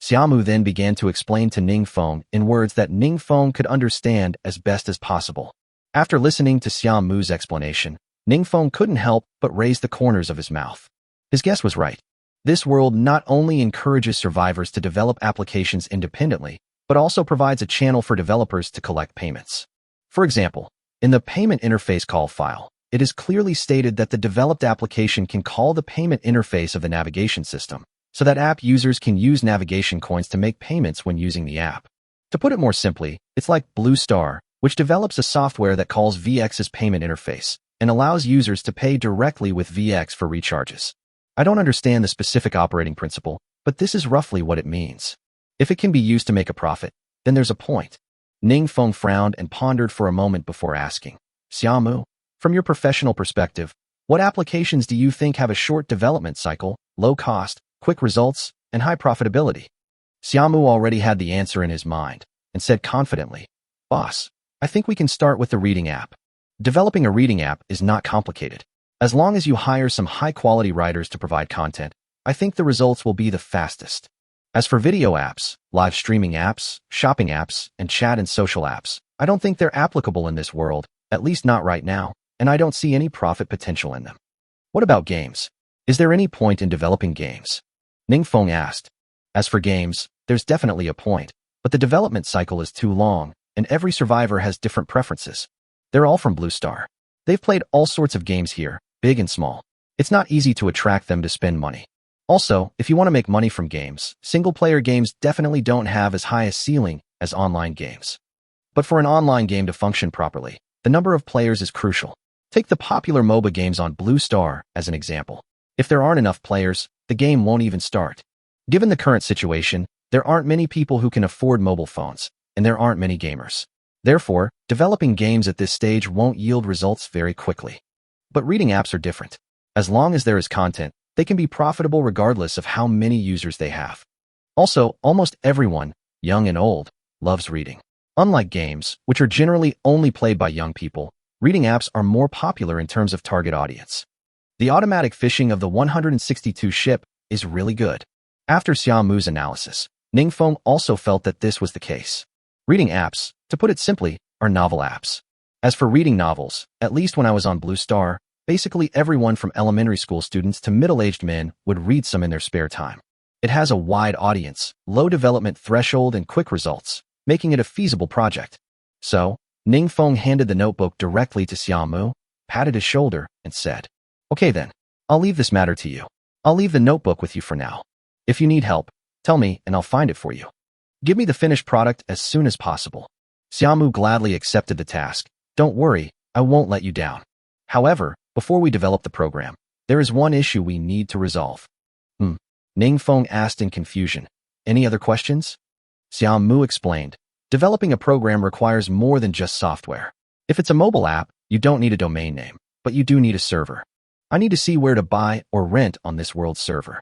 Xiaomu then began to explain to Ning Feng in words that Ning Feng could understand as best as possible. After listening to Xiaomu's explanation, Ning Feng couldn't help but raise the corners of his mouth. His guess was right. This world not only encourages survivors to develop applications independently, but also provides a channel for developers to collect payments. For example, in the payment interface call file, it is clearly stated that the developed application can call the payment interface of the navigation system, so that app users can use navigation coins to make payments when using the app. To put it more simply, it's like Blue Star, which develops a software that calls VX's payment interface and allows users to pay directly with VX for recharges. I don't understand the specific operating principle, but this is roughly what it means. If it can be used to make a profit, then there's a point. Ning Feng frowned and pondered for a moment before asking, "Xiaomu, from your professional perspective, what applications do you think have a short development cycle, low cost, quick results, and high profitability?" Xiaomu already had the answer in his mind and said confidently, "Boss, I think we can start with the reading app. Developing a reading app is not complicated. As long as you hire some high-quality writers to provide content, I think the results will be the fastest. As for video apps, live streaming apps, shopping apps, and chat and social apps, I don't think they're applicable in this world, at least not right now, and I don't see any profit potential in them." "What about games? Is there any point in developing games?" Ning Feng asked. "As for games, there's definitely a point, but the development cycle is too long, and every survivor has different preferences. They're all from Blue Star. They've played all sorts of games here, big and small. It's not easy to attract them to spend money. Also, if you want to make money from games, single-player games definitely don't have as high a ceiling as online games. But for an online game to function properly, the number of players is crucial. Take the popular MOBA games on Blue Star as an example. If there aren't enough players, the game won't even start. Given the current situation, there aren't many people who can afford mobile phones, and there aren't many gamers. Therefore, developing games at this stage won't yield results very quickly. But reading apps are different. As long as there is content, they can be profitable regardless of how many users they have. Also, almost everyone, young and old, loves reading. Unlike games, which are generally only played by young people, reading apps are more popular in terms of target audience. The automatic fishing of the 162 ship is really good. After Xiaomu's analysis, Ningfeng also felt that this was the case. Reading apps, to put it simply, are novel apps. As for reading novels, at least when I was on Blue Star, basically everyone from elementary school students to middle-aged men would read some in their spare time. It has a wide audience, low development threshold, and quick results, making it a feasible project. So, Ningfeng handed the notebook directly to Xiaomu, patted his shoulder, and said, "Okay then, I'll leave this matter to you. I'll leave the notebook with you for now. If you need help, tell me and I'll find it for you. Give me the finished product as soon as possible." Xiaomu gladly accepted the task. "Don't worry, I won't let you down. However, before we develop the program, there is one issue we need to resolve." Ningfeng asked in confusion. "Any other questions?" Xiaomu explained. "Developing a program requires more than just software. If it's a mobile app, you don't need a domain name, but you do need a server. I need to see where to buy or rent on this world server."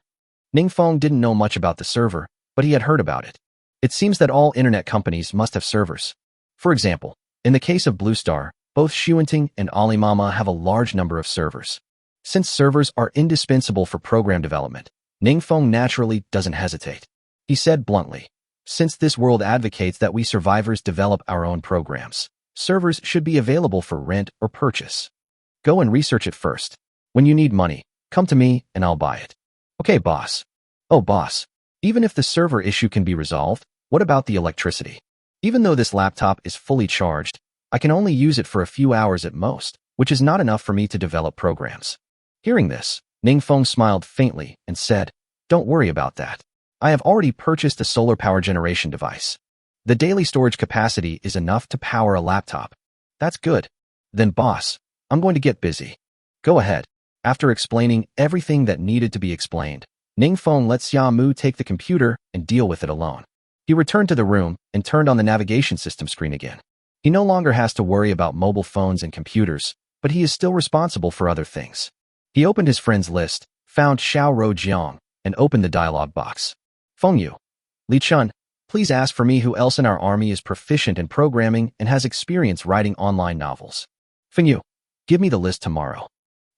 Ningfeng didn't know much about the server, but he had heard about it. It seems that all internet companies must have servers. For example, in the case of Blue Star, both Xuanting and Alimama have a large number of servers. Since servers are indispensable for program development, Ningfeng naturally doesn't hesitate. He said bluntly, "Since this world advocates that we survivors develop our own programs, servers should be available for rent or purchase. Go and research it first. When you need money, come to me and I'll buy it." "Okay, boss." "Oh, boss, even if the server issue can be resolved, what about the electricity? Even though this laptop is fully charged, I can only use it for a few hours at most, which is not enough for me to develop programs." Hearing this, Ningfeng smiled faintly and said, "Don't worry about that. I have already purchased a solar power generation device. The daily storage capacity is enough to power a laptop." "That's good. Then boss, I'm going to get busy." "Go ahead." After explaining everything that needed to be explained, Ningfeng let Xiaomu take the computer and deal with it alone. He returned to the room and turned on the navigation system screen again. He no longer has to worry about mobile phones and computers, but he is still responsible for other things. He opened his friends list, found Xiao Rojiang, and opened the dialog box. "Feng Yu. Li Chun, please ask for me who else in our army is proficient in programming and has experience writing online novels. Feng Yu, give me the list tomorrow."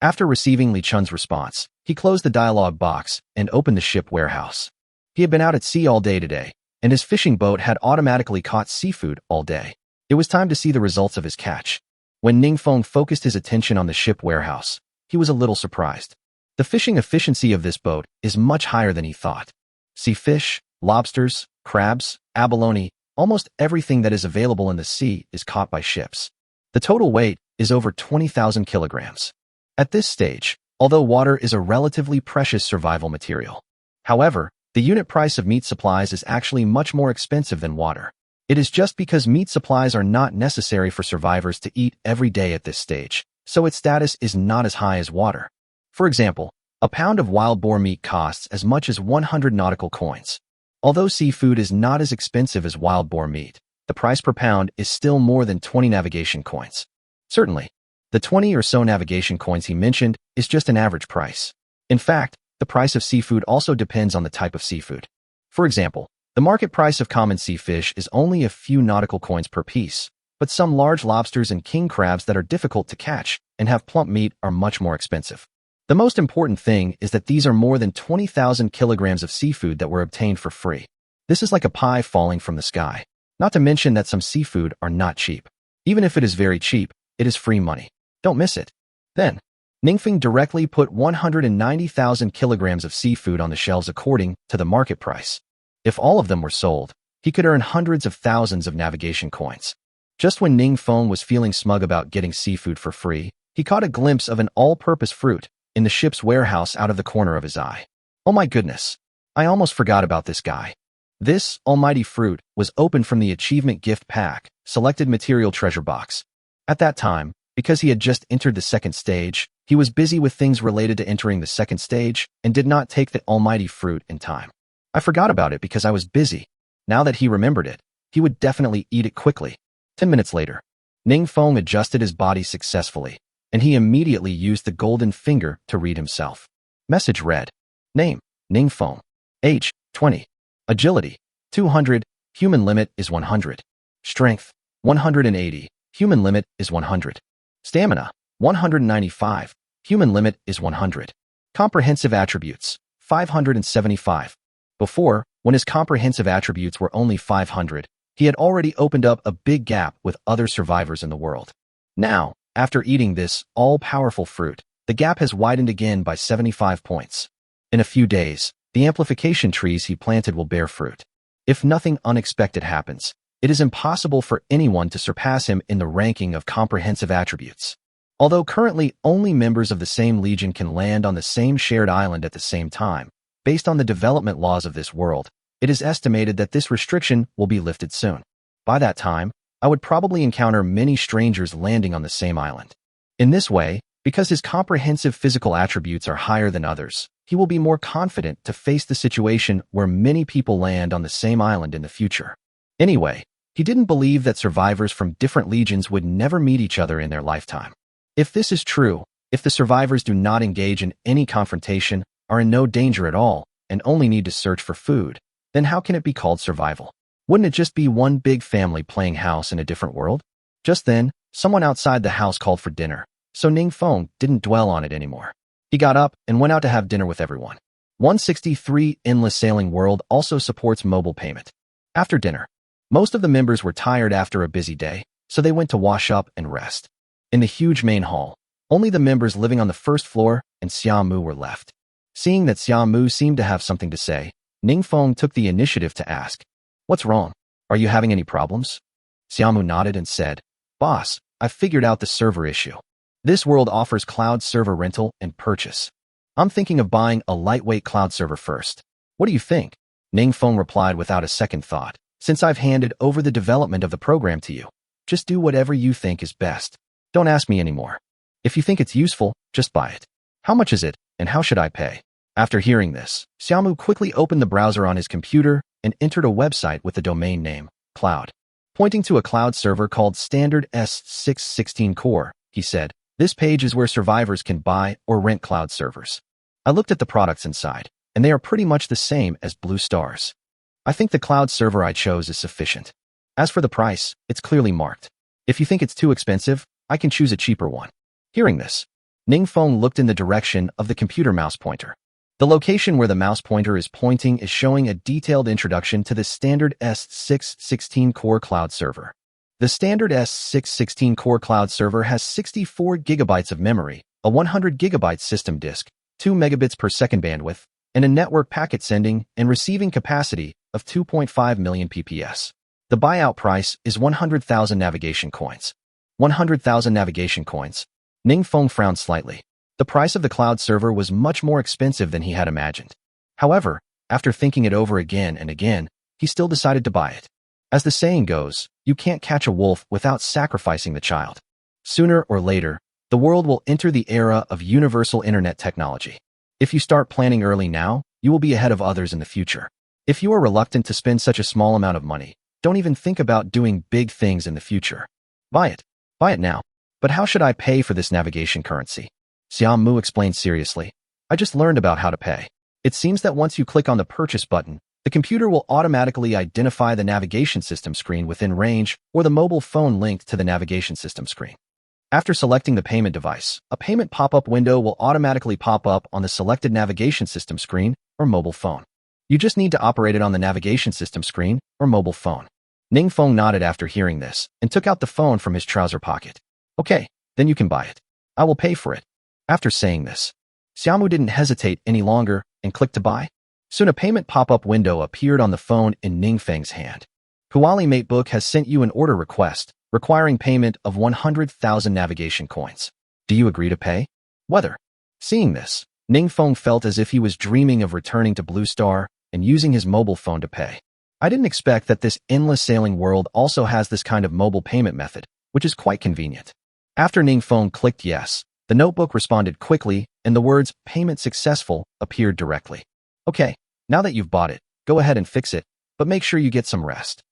After receiving Li Chun's response, he closed the dialog box and opened the ship warehouse. He had been out at sea all day today, and his fishing boat had automatically caught seafood all day. It was time to see the results of his catch. When Ningfeng focused his attention on the ship warehouse, he was a little surprised. The fishing efficiency of this boat is much higher than he thought. Sea fish, lobsters, crabs, abalone, almost everything that is available in the sea is caught by ships. The total weight is over 20,000 kilograms. At this stage, although water is a relatively precious survival material, however, the unit price of meat supplies is actually much more expensive than water. It is just because meat supplies are not necessary for survivors to eat every day at this stage, so its status is not as high as water. For example, a pound of wild boar meat costs as much as 100 nautical coins. Although seafood is not as expensive as wild boar meat, the price per pound is still more than 20 navigation coins. Certainly, the 20 or so navigation coins he mentioned is just an average price. In fact, the price of seafood also depends on the type of seafood. For example, the market price of common sea fish is only a few nautical coins per piece, but some large lobsters and king crabs that are difficult to catch and have plump meat are much more expensive. The most important thing is that these are more than 20,000 kilograms of seafood that were obtained for free. This is like a pie falling from the sky. Not to mention that some seafood are not cheap. Even if it is very cheap, it is free money. Don't miss it. Then, Ningfeng directly put 190,000 kilograms of seafood on the shelves according to the market price. If all of them were sold, he could earn hundreds of thousands of navigation coins. Just when Ningfeng was feeling smug about getting seafood for free, he caught a glimpse of an all-purpose fruit in the ship's warehouse out of the corner of his eye. Oh my goodness, I almost forgot about this guy. This almighty fruit was opened from the achievement gift pack, selected material treasure box. At that time, because he had just entered the second stage, he was busy with things related to entering the second stage and did not take the almighty fruit in time. I forgot about it because I was busy. Now that he remembered it, he would definitely eat it quickly. 10 minutes later, Ningfeng adjusted his body successfully, and he immediately used the golden finger to read himself. Message read. Name, Ningfeng. Age, 20. Agility, 200. Human limit is 100. Strength, 180. Human limit is 100. Stamina, 195. Human limit is 100. Comprehensive attributes, 575. Before, when his comprehensive attributes were only 500, he had already opened up a big gap with other survivors in the world. Now, after eating this all-powerful fruit, the gap has widened again by 75 points. In a few days, the amplification trees he planted will bear fruit. If nothing unexpected happens, it is impossible for anyone to surpass him in the ranking of comprehensive attributes. Although currently only members of the same legion can land on the same shared island at the same time, based on the development laws of this world, it is estimated that this restriction will be lifted soon. By that time, I would probably encounter many strangers landing on the same island. In this way, because his comprehensive physical attributes are higher than others, he will be more confident to face the situation where many people land on the same island in the future. Anyway, he didn't believe that survivors from different legions would never meet each other in their lifetime. If this is true, if the survivors do not engage in any confrontation, are in no danger at all, and only need to search for food, then how can it be called survival? Wouldn't it just be one big family playing house in a different world? Just then, someone outside the house called for dinner, so Ningfeng didn't dwell on it anymore. He got up and went out to have dinner with everyone. 163 Endless Sailing World also supports mobile payment. After dinner, most of the members were tired after a busy day, so they went to wash up and rest. In the huge main hall, only the members living on the first floor and Xiaomu were left. Seeing that Xiaomu seemed to have something to say, Ningfeng took the initiative to ask, "What's wrong? Are you having any problems?" Xiaomu nodded and said, "Boss, I've figured out the server issue. This world offers cloud server rental and purchase. I'm thinking of buying a lightweight cloud server first. What do you think?" Ningfeng replied without a second thought, "Since I've handed over the development of the program to you, just do whatever you think is best. Don't ask me anymore. If you think it's useful, just buy it. How much is it, and how should I pay?" After hearing this, Xiaomu quickly opened the browser on his computer and entered a website with the domain name, Cloud. Pointing to a cloud server called Standard S616 Core, he said, "This page is where survivors can buy or rent cloud servers. I looked at the products inside, and they are pretty much the same as Blue Star's. I think the cloud server I chose is sufficient. As for the price, it's clearly marked. If you think it's too expensive, I can choose a cheaper one." Hearing this, Ningfeng looked in the direction of the computer mouse pointer. The location where the mouse pointer is pointing is showing a detailed introduction to the standard S616 Core Cloud Server. The standard S616 Core Cloud Server has 64 gigabytes of memory, a 100 gigabyte system disk, 2 megabits per second bandwidth, and a network packet sending and receiving capacity of 2.5 million PPS. The buyout price is 100,000 navigation coins. 100,000 navigation coins. Ningfeng frowned slightly. The price of the cloud server was much more expensive than he had imagined. However, after thinking it over again and again, he still decided to buy it. As the saying goes, you can't catch a wolf without sacrificing the child. Sooner or later, the world will enter the era of universal internet technology. If you start planning early now, you will be ahead of others in the future. If you are reluctant to spend such a small amount of money, don't even think about doing big things in the future. Buy it. Buy it now. But how should I pay for this navigation currency? Xiaomu explained seriously. I just learned about how to pay. It seems that once you click on the purchase button, the computer will automatically identify the navigation system screen within range or the mobile phone linked to the navigation system screen. After selecting the payment device, a payment pop-up window will automatically pop up on the selected navigation system screen or mobile phone. You just need to operate it on the navigation system screen or mobile phone. Ningfeng nodded after hearing this and took out the phone from his trouser pocket. Okay, then you can buy it. I will pay for it. After saying this, Xiaomu didn't hesitate any longer and clicked to buy. Soon a payment pop-up window appeared on the phone in Ningfeng's hand. Kuali Matebook has sent you an order request requiring payment of 100,000 navigation coins. Do you agree to pay? Whether. Seeing this, Ningfeng felt as if he was dreaming of returning to Blue Star and using his mobile phone to pay. I didn't expect that this endless sailing world also has this kind of mobile payment method, which is quite convenient. After Ningfeng clicked yes, the notebook responded quickly, and the words "payment successful" appeared directly. Okay, now that you've bought it, go ahead and fix it, but make sure you get some rest.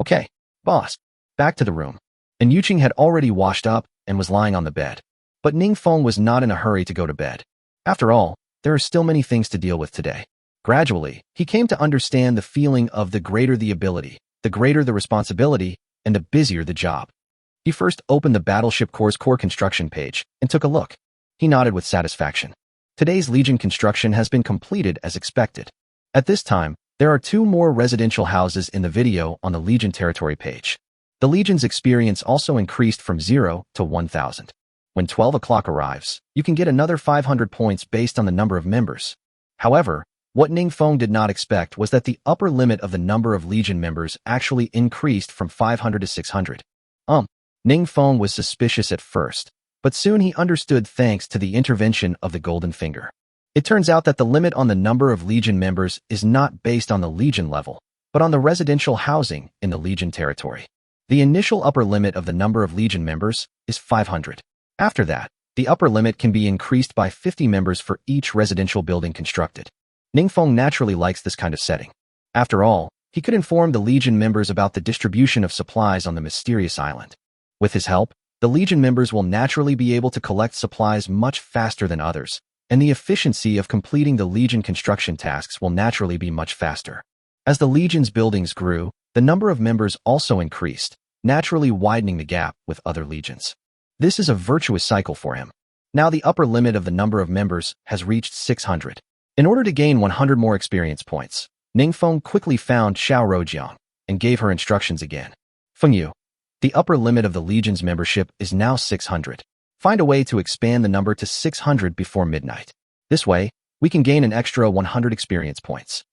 Okay, boss. Back to the room. And Yuqing had already washed up and was lying on the bed. But Ningfeng was not in a hurry to go to bed. After all, there are still many things to deal with today. Gradually, he came to understand the feeling of the greater the ability, the greater the responsibility, and the busier the job. He first opened the Battleship Core's core construction page and took a look. He nodded with satisfaction. Today's Legion construction has been completed as expected. At this time, there are 2 more residential houses in the video on the Legion territory page. The Legion's experience also increased from 0 to 1,000. When 12 o'clock arrives, you can get another 500 points based on the number of members. However, what Ningfeng did not expect was that the upper limit of the number of Legion members actually increased from 500 to 600. Ningfeng was suspicious at first, but soon he understood thanks to the intervention of the Golden Finger. It turns out that the limit on the number of Legion members is not based on the Legion level, but on the residential housing in the Legion territory. The initial upper limit of the number of Legion members is 500. After that, the upper limit can be increased by 50 members for each residential building constructed. Ningfeng naturally likes this kind of setting. After all, he could inform the Legion members about the distribution of supplies on the mysterious island. With his help, the Legion members will naturally be able to collect supplies much faster than others, and the efficiency of completing the Legion construction tasks will naturally be much faster. As the Legion's buildings grew, the number of members also increased, naturally widening the gap with other Legions. This is a virtuous cycle for him. Now the upper limit of the number of members has reached 600. In order to gain 100 more experience points, Ningfeng quickly found Xiao Rojiang and gave her instructions again. Fengyu, the upper limit of the Legion's membership is now 600. Find a way to expand the number to 600 before midnight. This way, we can gain an extra 100 experience points.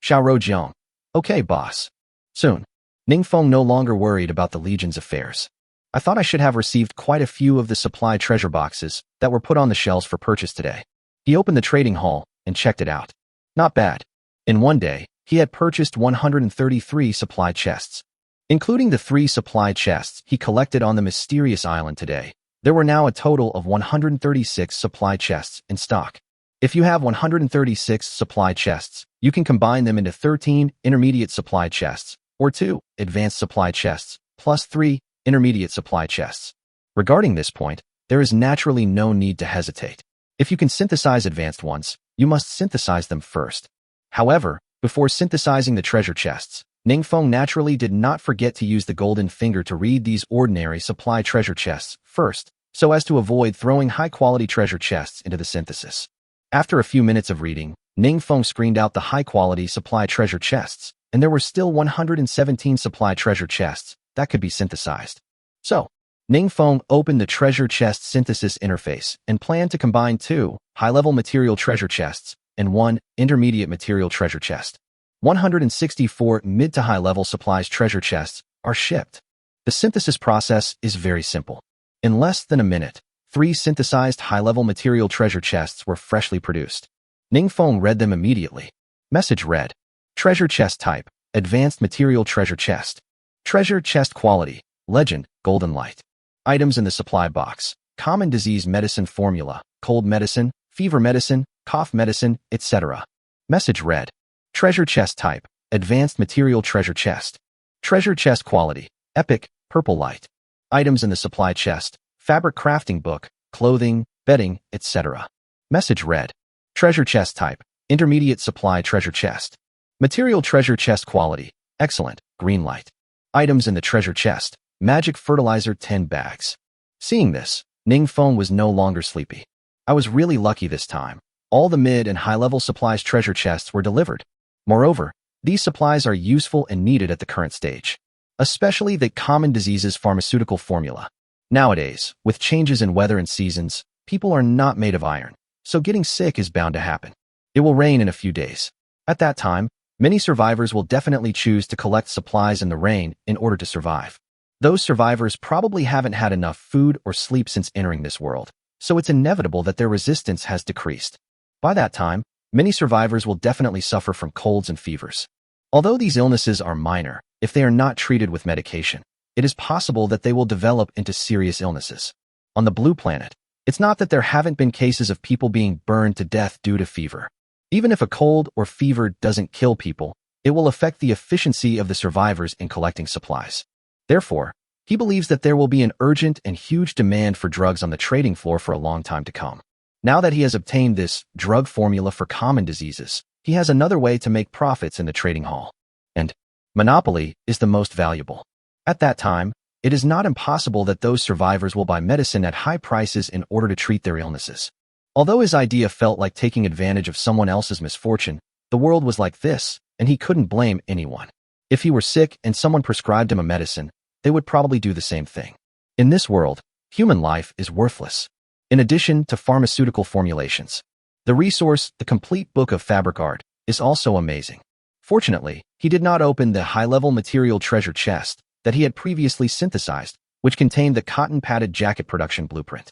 Xiao Rojiang, okay, boss. Soon, Ningfeng no longer worried about the Legion's affairs. I thought I should have received quite a few of the supply treasure boxes that were put on the shelves for purchase today. He opened the trading hall and checked it out. Not bad. In one day, he had purchased 133 supply chests. Including the 3 supply chests he collected on the mysterious island today, there were now a total of 136 supply chests in stock. If you have 136 supply chests, you can combine them into 13 intermediate supply chests, or 2 advanced supply chests, plus 3 intermediate supply chests. Regarding this point, there is naturally no need to hesitate. If you can synthesize advanced ones, you must synthesize them first. However, before synthesizing the treasure chests, Ningfeng naturally did not forget to use the Golden Finger to read these ordinary supply treasure chests first, so as to avoid throwing high-quality treasure chests into the synthesis. After a few minutes of reading, Ningfeng screened out the high-quality supply treasure chests, and there were still 117 supply treasure chests that could be synthesized. So, Ningfeng opened the treasure chest synthesis interface and planned to combine 2 high-level material treasure chests and 1 intermediate material treasure chest. 164 mid to high-level supplies treasure chests are shipped. The synthesis process is very simple. In less than a minute, 3 synthesized high-level material treasure chests were freshly produced. Ningfeng read them immediately. Message read: Treasure chest type, advanced material treasure chest. Treasure chest quality, legend, golden light. Items in the supply box: common disease medicine formula, cold medicine, fever medicine, cough medicine, etc. Message read: Treasure chest type, advanced material treasure chest. Treasure chest quality, epic, purple light. Items in the supply chest: fabric crafting book, clothing, bedding, etc. Message read: Treasure chest type, intermediate supply treasure chest. Material treasure chest quality, excellent, green light. Items in the treasure chest: magic fertilizer 10 bags. Seeing this, Ningfeng was no longer sleepy. I was really lucky this time. All the mid and high-level supplies treasure chests were delivered. Moreover, these supplies are useful and needed at the current stage, especially the common diseases pharmaceutical formula. Nowadays, with changes in weather and seasons, people are not made of iron, so getting sick is bound to happen. It will rain in a few days. At that time, many survivors will definitely choose to collect supplies in the rain in order to survive. Those survivors probably haven't had enough food or sleep since entering this world, so it's inevitable that their resistance has decreased. By that time, many survivors will definitely suffer from colds and fevers. Although these illnesses are minor, if they are not treated with medication, it is possible that they will develop into serious illnesses. On the blue planet, it's not that there haven't been cases of people being burned to death due to fever. Even if a cold or fever doesn't kill people, it will affect the efficiency of the survivors in collecting supplies. Therefore, he believes that there will be an urgent and huge demand for drugs on the trading floor for a long time to come. Now that he has obtained this drug formula for common diseases, he has another way to make profits in the trading hall. And monopoly is the most valuable. At that time, it is not impossible that those survivors will buy medicine at high prices in order to treat their illnesses. Although his idea felt like taking advantage of someone else's misfortune, the world was like this, and he couldn't blame anyone. If he were sick and someone prescribed him a medicine, they would probably do the same thing. In this world, human life is worthless. In addition to pharmaceutical formulations, the resource, the complete book of fabric art, is also amazing. Fortunately, he did not open the high-level material treasure chest that he had previously synthesized, which contained the cotton-padded jacket production blueprint.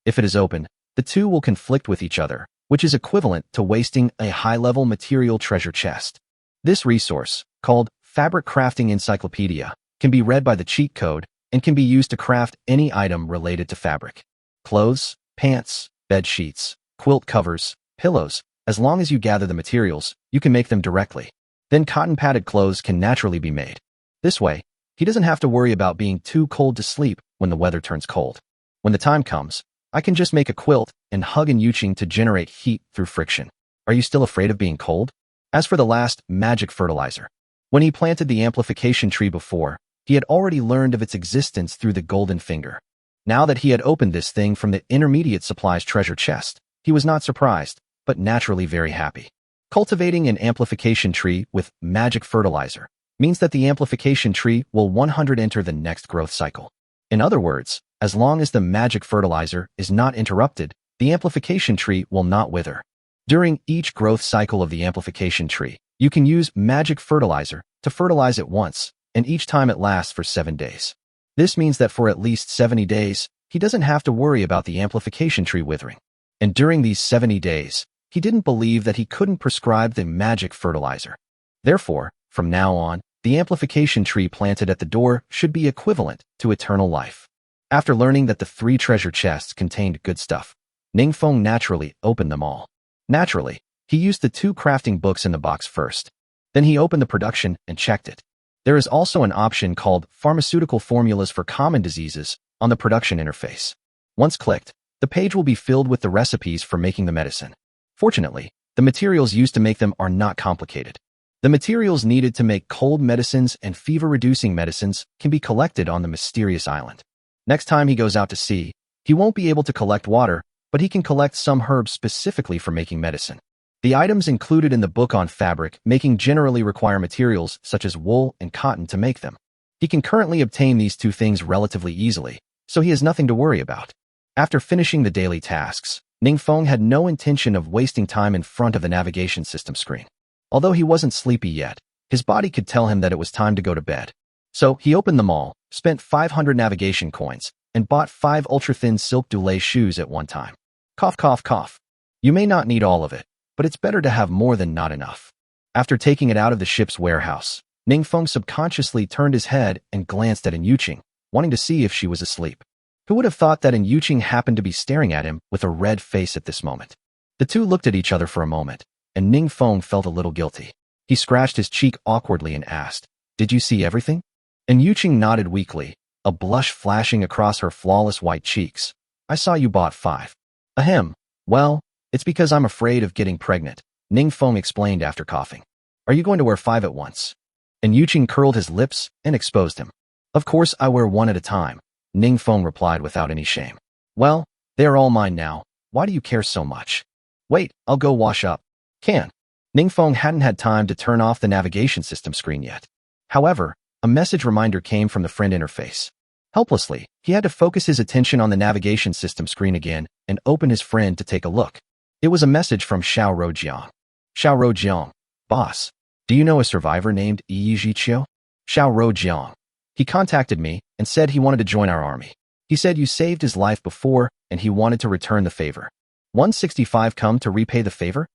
If it is opened, the two will conflict with each other, which is equivalent to wasting a high-level material treasure chest. This resource, called Fabric Crafting Encyclopedia, can be read by the cheat code and can be used to craft any item related to fabric. Clothes, pants, bed sheets, quilt covers, pillows. As long as you gather the materials, you can make them directly. Then cotton-padded clothes can naturally be made. This way, he doesn't have to worry about being too cold to sleep when the weather turns cold. When the time comes, I can just make a quilt and hug in Yuching to generate heat through friction. Are you still afraid of being cold? As for the last, magic fertilizer. When he planted the amplification tree before, he had already learned of its existence through the golden finger. Now that he had opened this thing from the intermediate supplies treasure chest, he was not surprised, but naturally very happy. Cultivating an amplification tree with magic fertilizer means that the amplification tree will 100 enter the next growth cycle. In other words, as long as the magic fertilizer is not interrupted, the amplification tree will not wither. During each growth cycle of the amplification tree, you can use magic fertilizer to fertilize it once, and each time it lasts for 7 days. This means that for at least 70 days, he doesn't have to worry about the amplification tree withering. And during these 70 days, he didn't believe that he couldn't prescribe the magic fertilizer. Therefore, from now on, the amplification tree planted at the door should be equivalent to eternal life. After learning that the 3 treasure chests contained good stuff, Ningfeng naturally opened them all. Naturally, he used the 2 crafting books in the box first. Then he opened the production and checked it. There is also an option called Pharmaceutical Formulas for Common Diseases on the production interface. Once clicked, the page will be filled with the recipes for making the medicine. Fortunately, the materials used to make them are not complicated. The materials needed to make cold medicines and fever-reducing medicines can be collected on the mysterious island. Next time he goes out to sea, he won't be able to collect water, but he can collect some herbs specifically for making medicine. The items included in the book on fabric making generally require materials such as wool and cotton to make them. He can currently obtain these 2 things relatively easily, so he has nothing to worry about. After finishing the daily tasks, Ningfeng had no intention of wasting time in front of the navigation system screen. Although he wasn't sleepy yet, his body could tell him that it was time to go to bed. So he opened them all, spent 500 navigation coins, and bought 5 ultra-thin silk doulet shoes at one time. Cough, cough, cough. You may not need all of it, but it's better to have more than not enough. After taking it out of the ship's warehouse, Ningfeng subconsciously turned his head and glanced at Yuching, wanting to see if she was asleep. Who would have thought that Yuching happened to be staring at him with a red face at this moment? The two looked at each other for a moment, and Ningfeng felt a little guilty. He scratched his cheek awkwardly and asked, "Did you see everything?" And Yuching nodded weakly, a blush flashing across her flawless white cheeks. "I saw you bought 5. Ahem. Well, it's because I'm afraid of getting pregnant," Ningfeng explained after coughing. "Are you going to wear 5 at once?" And Yuching curled his lips and exposed him. "Of course I wear 1 at a time," Ningfeng replied without any shame. "Well, they're all mine now. Why do you care so much?" "Wait, I'll go wash up." "Can." Ningfeng hadn't had time to turn off the navigation system screen yet. However, a message reminder came from the friend interface. Helplessly, he had to focus his attention on the navigation system screen again and open his friend to take a look. It was a message from Xiao Rojiang. "Xiao Rojiang, boss, do you know a survivor named Yi Jiqiu?" "Xiao Rojiang. He contacted me and said he wanted to join our army. He said you saved his life before and he wanted to return the favor. 165 come to repay the favor?"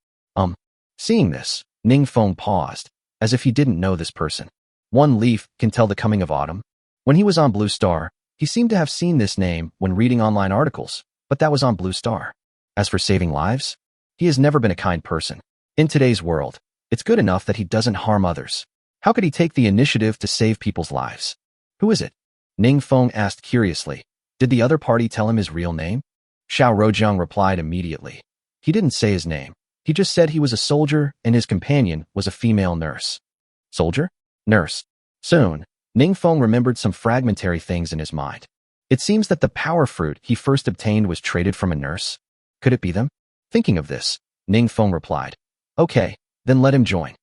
Seeing this, Ningfeng paused, as if he didn't know this person. One leaf can tell the coming of autumn. When he was on Blue Star, he seemed to have seen this name when reading online articles, but that was on Blue Star. As for saving lives, he has never been a kind person. In today's world, it's good enough that he doesn't harm others. How could he take the initiative to save people's lives? "Who is it?" Ningfeng asked curiously. "Did the other party tell him his real name?" Xiao Rojiang replied immediately. He didn't say his name. He just said he was a soldier and his companion was a female nurse. Soldier? Nurse. Soon, Ningfeng remembered some fragmentary things in his mind. It seems that the power fruit he first obtained was traded from a nurse. Could it be them? Thinking of this, Ning Feng replied, "Okay, then let him join.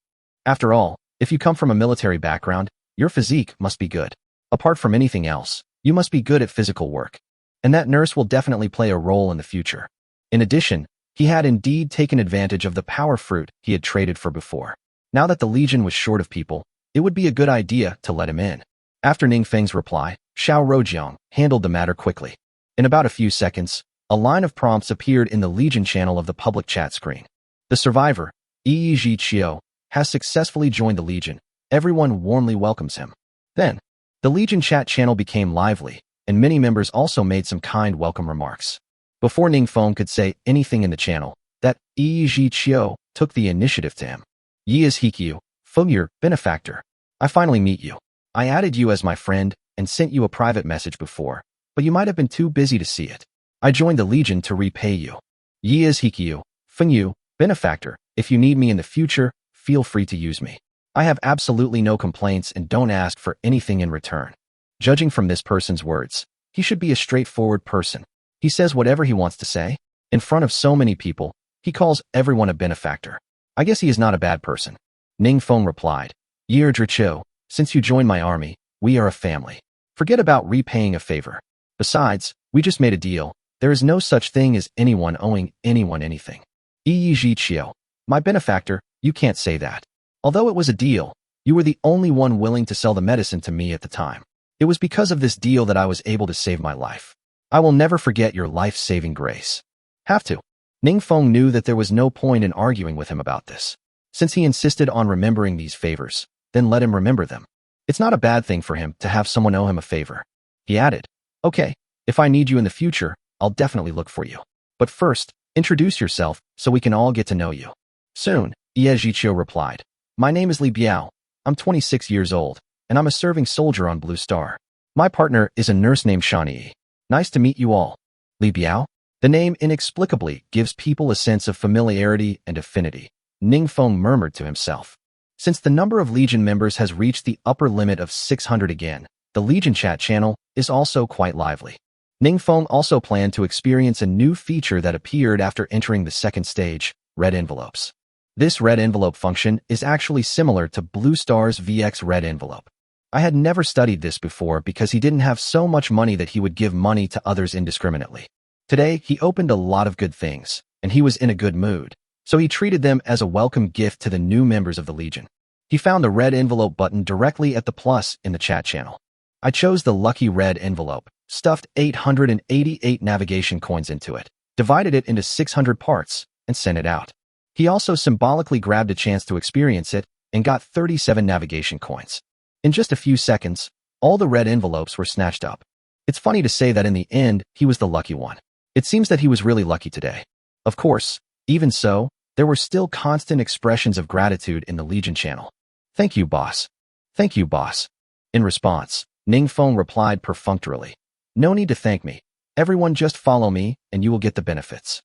After all, if you come from a military background, your physique must be good. Apart from anything else, you must be good at physical work. And that nurse will definitely play a role in the future." In addition, he had indeed taken advantage of the power fruit he had traded for before. Now that the Legion was short of people, it would be a good idea to let him in. After Ning Feng's reply, Xiao Rojiang handled the matter quickly. In about a few seconds, a line of prompts appeared in the Legion channel of the public chat screen. The survivor, Yi Chio, has successfully joined the Legion. Everyone warmly welcomes him. Then, the Legion chat channel became lively, and many members also made some kind welcome remarks. Before Ning Feng could say anything in the channel, that Yi Chio took the initiative to him. "Yi is Hikyu, Feng your benefactor. I finally meet you. I added you as my friend and sent you a private message before, but you might have been too busy to see it. I joined the Legion to repay you. Yi is Hikyu, Feng you, benefactor. If you need me in the future, feel free to use me. I have absolutely no complaints and don't ask for anything in return." Judging from this person's words, he should be a straightforward person. He says whatever he wants to say. In front of so many people, he calls everyone a benefactor. I guess he is not a bad person. Ning Feng replied, "Yi Dricho, since you joined my army, we are a family. Forget about repaying a favor. Besides, we just made a deal. There is no such thing as anyone owing anyone anything. Yi Chio, my benefactor, you can't say that. Although it was a deal, you were the only one willing to sell the medicine to me at the time. It was because of this deal that I was able to save my life. I will never forget your life-saving grace." Have to. Ning Feng knew that there was no point in arguing with him about this. Since he insisted on remembering these favors, then let him remember them. It's not a bad thing for him to have someone owe him a favor. He added, "Okay, if I need you in the future, I'll definitely look for you. But first, introduce yourself so we can all get to know you." Soon, Ye Jiqiu replied, "My name is Li Biao. I'm 26 years old, and I'm a serving soldier on Blue Star. My partner is a nurse named Shani. Nice to meet you all." Li Biao? The name inexplicably gives people a sense of familiarity and affinity, Ning Feng murmured to himself. Since the number of Legion members has reached the upper limit of 600 again, the Legion chat channel is also quite lively. Ning Feng also planned to experience a new feature that appeared after entering the second stage, red envelopes. This red envelope function is actually similar to Blue Star's VX red envelope. I had never studied this before because he didn't have so much money that he would give money to others indiscriminately. Today, he opened a lot of good things, and he was in a good mood, so he treated them as a welcome gift to the new members of the Legion. He found the red envelope button directly at the plus in the chat channel. I chose the lucky red envelope, stuffed 888 navigation coins into it, divided it into 600 parts, and sent it out. He also symbolically grabbed a chance to experience it and got 37 navigation coins. In just a few seconds, all the red envelopes were snatched up. It's funny to say that in the end, he was the lucky one. It seems that he was really lucky today. Of course, even so, there were still constant expressions of gratitude in the Legion channel. "Thank you, boss. Thank you, boss." In response, Ning Feng replied perfunctorily, "No need to thank me. Everyone just follow me and you will get the benefits.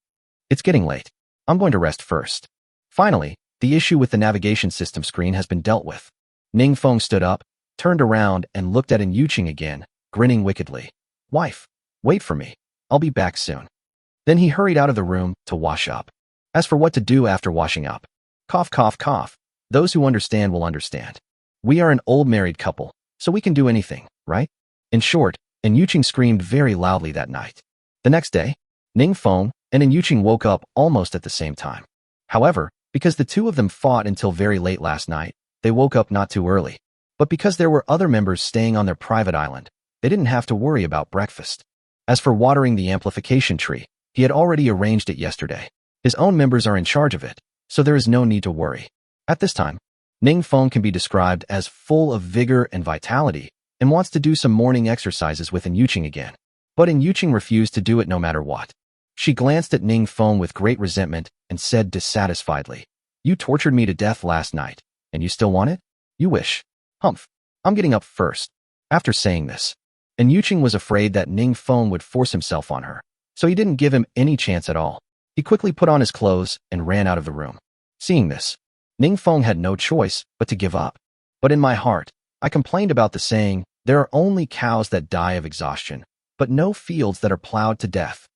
It's getting late. I'm going to rest first." Finally, the issue with the navigation system screen has been dealt with. Ning Feng stood up, turned around and looked at Yuqing again, grinning wickedly. "Wife, wait for me. I'll be back soon." Then he hurried out of the room to wash up. As for what to do after washing up, cough, cough, cough. Those who understand will understand. We are an old married couple, so we can do anything, right? In short, Yuqing screamed very loudly that night. The next day, Ning Feng and Yuqing woke up almost at the same time. However, because the two of them fought until very late last night, they woke up not too early. But because there were other members staying on their private island, they didn't have to worry about breakfast. As for watering the amplification tree, he had already arranged it yesterday. His own members are in charge of it, so there is no need to worry. At this time, Ning Feng can be described as full of vigor and vitality and wants to do some morning exercises with Yuqing again. But Yuqing refused to do it no matter what. She glanced at Ning Feng with great resentment and said dissatisfiedly, "You tortured me to death last night, and you still want it? You wish. Humph. I'm getting up first." After saying this, Yuqing was afraid that Ning Feng would force himself on her, so he didn't give him any chance at all. He quickly put on his clothes and ran out of the room. Seeing this, Ning Feng had no choice but to give up. But in my heart, I complained about the saying, "There are only cows that die of exhaustion, but no fields that are plowed to death."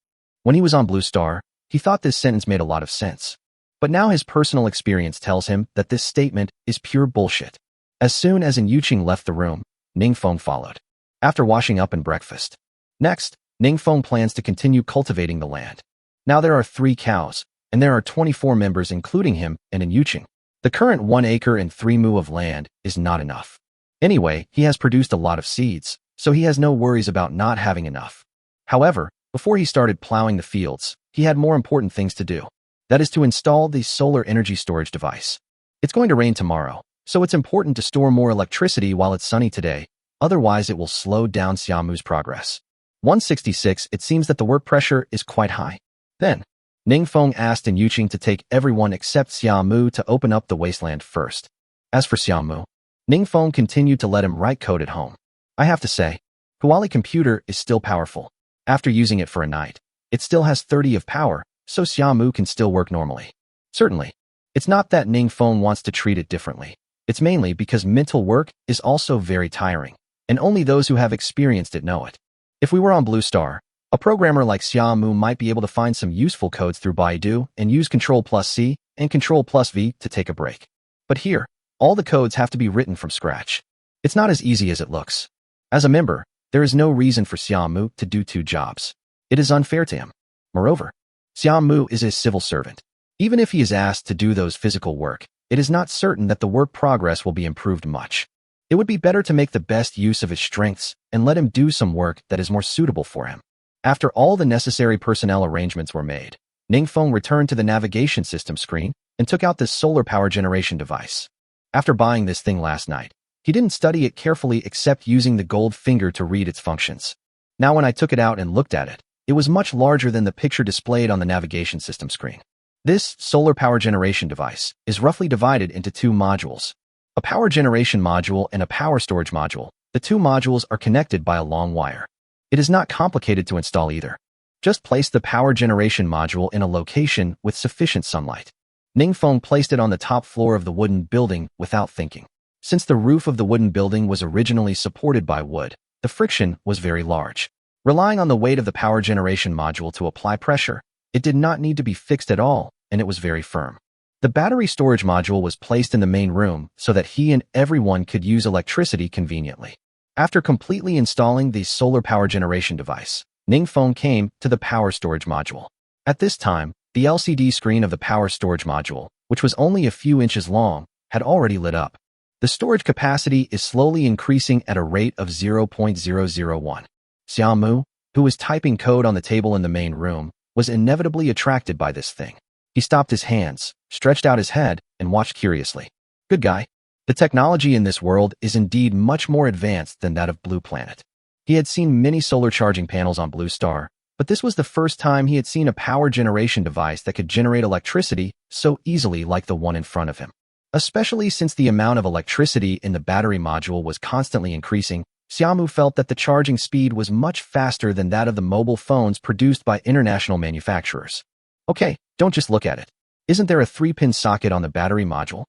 When he was on Blue Star, He thought this sentence made a lot of sense. But now his personal experience tells him that this statement is pure bullshit. As soon as Yuqing left the room, Ningfeng followed. After washing up and breakfast. Next, Ningfeng plans to continue cultivating the land. Now there are 3 cows, and there are 24 members including him and Yuqing. The current 1 acre and 3 mu of land is not enough. Anyway, he has produced a lot of seeds, so he has no worries about not having enough. However, before he started plowing the fields, he had more important things to do. That is to install the solar energy storage device. It's going to rain tomorrow, so it's important to store more electricity while it's sunny today, otherwise it will slow down Xiaomu's progress. 166. It seems that the work pressure is quite high. Then, Ningfeng asked Yuqing to take everyone except Xiaomu to open up the wasteland first. As for Xiaomu, Ningfeng continued to let him write code at home. I have to say, Huali computer is still powerful. After using it for a night, it still has 30 of power, so Xiaomu can still work normally. Certainly, it's not that Ningfeng wants to treat it differently. It's mainly because mental work is also very tiring, and only those who have experienced it know it. If we were on Blue Star, a programmer like Xiaomu might be able to find some useful codes through Baidu and use Ctrl+C and Ctrl+V to take a break. But here, all the codes have to be written from scratch. It's not as easy as it looks. As a member, there is no reason for Xiaomu to do 2 jobs. It is unfair to him. Moreover, Xiaomu is a civil servant. Even if he is asked to do those physical work, it is not certain that the work progress will be improved much. It would be better to make the best use of his strengths and let him do some work that is more suitable for him. After all the necessary personnel arrangements were made, Ningfeng returned to the navigation system screen and took out this solar power generation device. After buying this thing last night, he didn't study it carefully except using the gold finger to read its functions. Now when I took it out and looked at it, it was much larger than the picture displayed on the navigation system screen. This solar power generation device is roughly divided into 2 modules. A power generation module and a power storage module. The 2 modules are connected by a long wire. It is not complicated to install either. Just place the power generation module in a location with sufficient sunlight. Ningfeng placed it on the top floor of the wooden building without thinking. Since the roof of the wooden building was originally supported by wood, the friction was very large. Relying on the weight of the power generation module to apply pressure, it did not need to be fixed at all, and it was very firm. The battery storage module was placed in the main room so that he and everyone could use electricity conveniently. After completely installing the solar power generation device, Ningfeng came to the power storage module. At this time, the LCD screen of the power storage module, which was only a few inches long, had already lit up. The storage capacity is slowly increasing at a rate of 0.001. Xiaomu, who was typing code on the table in the main room, was inevitably attracted by this thing. He stopped his hands, stretched out his head, and watched curiously. Good guy. The technology in this world is indeed much more advanced than that of Blue Planet. He had seen many solar charging panels on Blue Star, but this was the first time he had seen a power generation device that could generate electricity so easily like the one in front of him. Especially since the amount of electricity in the battery module was constantly increasing, Xiaomu felt that the charging speed was much faster than that of the mobile phones produced by international manufacturers. Okay, don't just look at it. Isn't there a 3-pin socket on the battery module?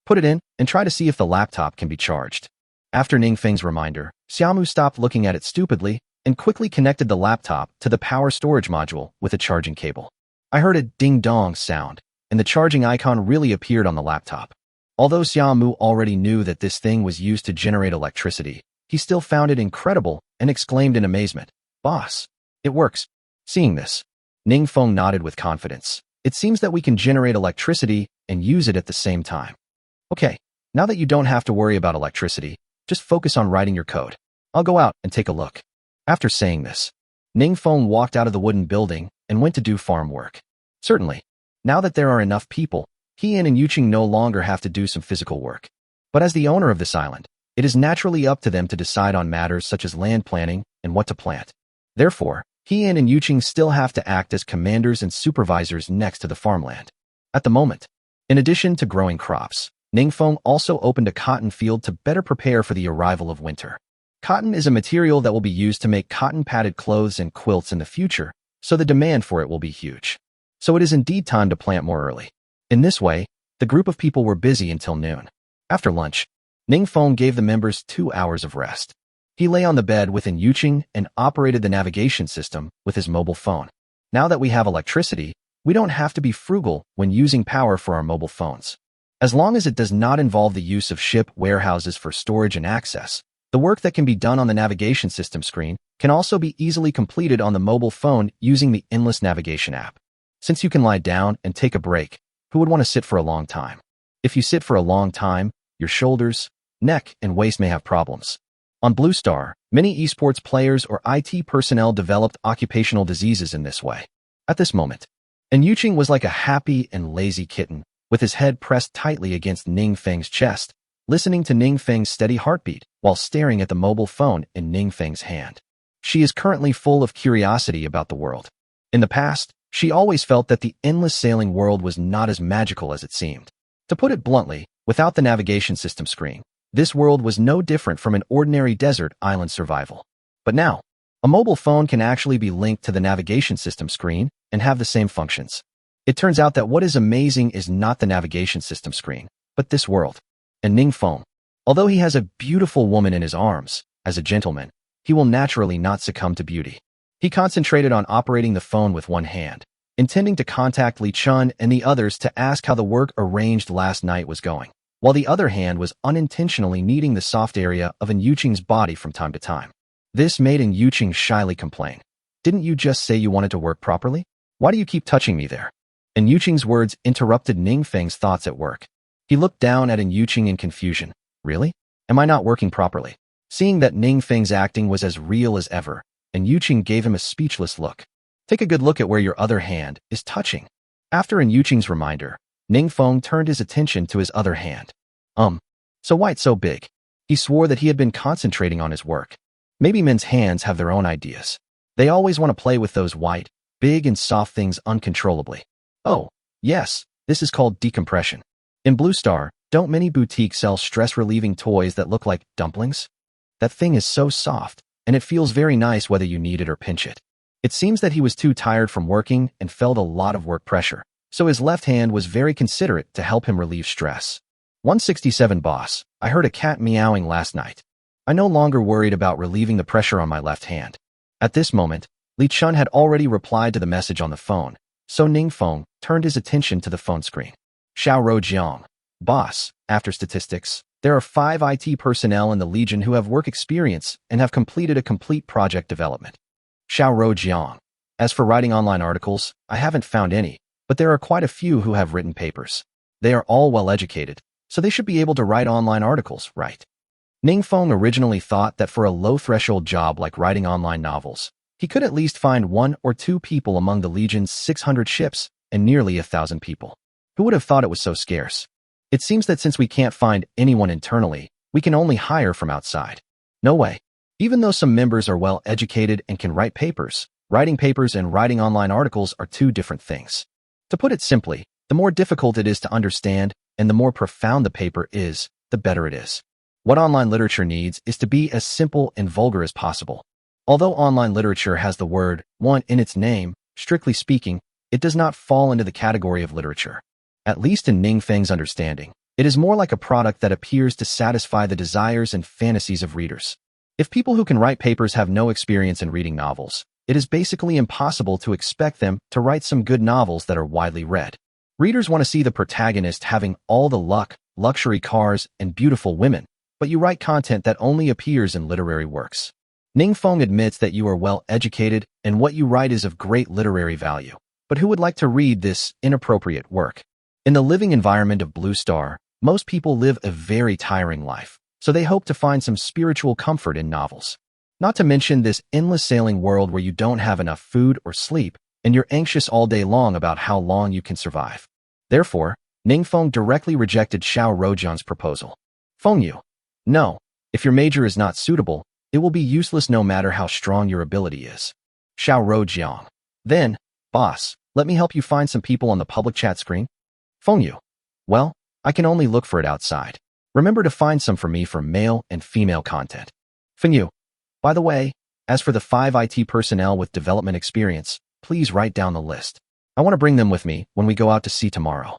Put it in and try to see if the laptop can be charged. After Ningfeng's reminder, Xiaomu stopped looking at it stupidly and quickly connected the laptop to the power storage module with a charging cable. I heard a ding-dong sound, and the charging icon really appeared on the laptop. Although Xiaomu already knew that this thing was used to generate electricity, he still found it incredible and exclaimed in amazement, "Boss, it works." Seeing this, Ningfeng nodded with confidence. It seems that we can generate electricity and use it at the same time. Okay, now that you don't have to worry about electricity, just focus on writing your code. I'll go out and take a look. After saying this, Ningfeng walked out of the wooden building and went to do farm work. Certainly, now that there are enough people, he and Yuqing no longer have to do some physical work. But as the owner of this island, it is naturally up to them to decide on matters such as land planning and what to plant. Therefore, he and Yuqing still have to act as commanders and supervisors next to the farmland. At the moment, in addition to growing crops, Ningfeng also opened a cotton field to better prepare for the arrival of winter. Cotton is a material that will be used to make cotton-padded clothes and quilts in the future, so the demand for it will be huge. So it is indeed time to plant more early. In this way, the group of people were busy until noon. After lunch, Ningfeng gave the members 2 hours of rest. He lay on the bed with Yuqing and operated the navigation system with his mobile phone. Now that we have electricity, We don't have to be frugal when using power for our mobile phones. As long as it does not involve the use of ship warehouses for storage and access, the work that can be done on the navigation system screen can also be easily completed on the mobile phone using the Endless Navigation app. Since you can lie down and take a break, who would want to sit for a long time? If you sit for a long time, your shoulders, neck, and waist may have problems. On Blue Star, many esports players or IT personnel developed occupational diseases in this way. At this moment, Yuqing was like a happy and lazy kitten, with his head pressed tightly against Ningfeng's chest, listening to Ningfeng's steady heartbeat while staring at the mobile phone in Ningfeng's hand. She is currently full of curiosity about the world. In the past, she always felt that the endless sailing world was not as magical as it seemed. To put it bluntly, without the navigation system screen, this world was no different from an ordinary desert island survival. But now, a mobile phone can actually be linked to the navigation system screen and have the same functions. It turns out that what is amazing is not the navigation system screen, but this world. And Ningfeng, although he has a beautiful woman in his arms, as a gentleman, he will naturally not succumb to beauty. He concentrated on operating the phone with one hand, intending to contact Li Chun and the others to ask how the work arranged last night was going, while the other hand was unintentionally kneading the soft area of Yuqing's body from time to time. This made Yuqing shyly complain. "Didn't you just say you wanted to work properly? Why do you keep touching me there?" And Yuqing's words interrupted Ningfeng's thoughts at work. He looked down at Yuqing in confusion. "Really? Am I not working properly?" Seeing that Ningfeng's acting was as real as ever, and Yuqing gave him a speechless look. "Take a good look at where your other hand is touching." After Yuqing's reminder, Ningfeng turned his attention to his other hand. So white, so big. He swore that he had been concentrating on his work. Maybe men's hands have their own ideas. They always want to play with those white, big and soft things uncontrollably. Oh, yes, this is called decompression. In Blue Star, don't many boutiques sell stress-relieving toys that look like dumplings? That thing is so soft, and it feels very nice whether you knead it or pinch it. It seems that he was too tired from working and felt a lot of work pressure, so his left hand was very considerate to help him relieve stress. 167 Boss, I heard a cat meowing last night. I no longer worried about relieving the pressure on my left hand. At this moment, Li Chun had already replied to the message on the phone, so Ningfeng turned his attention to the phone screen. Xiao Rojiang, Boss, after statistics, there are 5 IT personnel in the Legion who have work experience and have completed a complete project development. Xiao Rojiang, as for writing online articles, I haven't found any, but there are quite a few who have written papers. They are all well-educated, so they should be able to write online articles, right? Ningfeng originally thought that for a low-threshold job like writing online novels, he could at least find 1 or 2 people among the Legion's 600 ships and nearly 1,000 people. Who would have thought it was so scarce? It seems that since we can't find anyone internally, we can only hire from outside. No way. Even though some members are well-educated and can write papers, writing papers and writing online articles are 2 different things. To put it simply, the more difficult it is to understand and the more profound the paper is, the better it is. What online literature needs is to be as simple and vulgar as possible. Although online literature has the word "one" in its name, strictly speaking, it does not fall into the category of literature. At least in Ningfeng's understanding, it is more like a product that appears to satisfy the desires and fantasies of readers. If people who can write papers have no experience in reading novels, it is basically impossible to expect them to write some good novels that are widely read. Readers want to see the protagonist having all the luck, luxury cars, and beautiful women, but you write content that only appears in literary works. Ningfeng admits that you are well-educated and what you write is of great literary value, but who would like to read this inappropriate work? In the living environment of Blue Star, most people live a very tiring life, so they hope to find some spiritual comfort in novels. Not to mention this endless sailing world where you don't have enough food or sleep, and you're anxious all day long about how long you can survive. Therefore, Ningfeng directly rejected Xiao Rojiang's proposal. Fengyu. No, if your major is not suitable, it will be useless no matter how strong your ability is. Xiao Rojiang. Then, boss, let me help you find some people on the public chat screen. Fengyu. Well, I can only look for it outside. Remember to find some for me for male and female content. Fengyu. By the way, as for the 5 IT personnel with development experience, please write down the list. I want to bring them with me when we go out to sea tomorrow.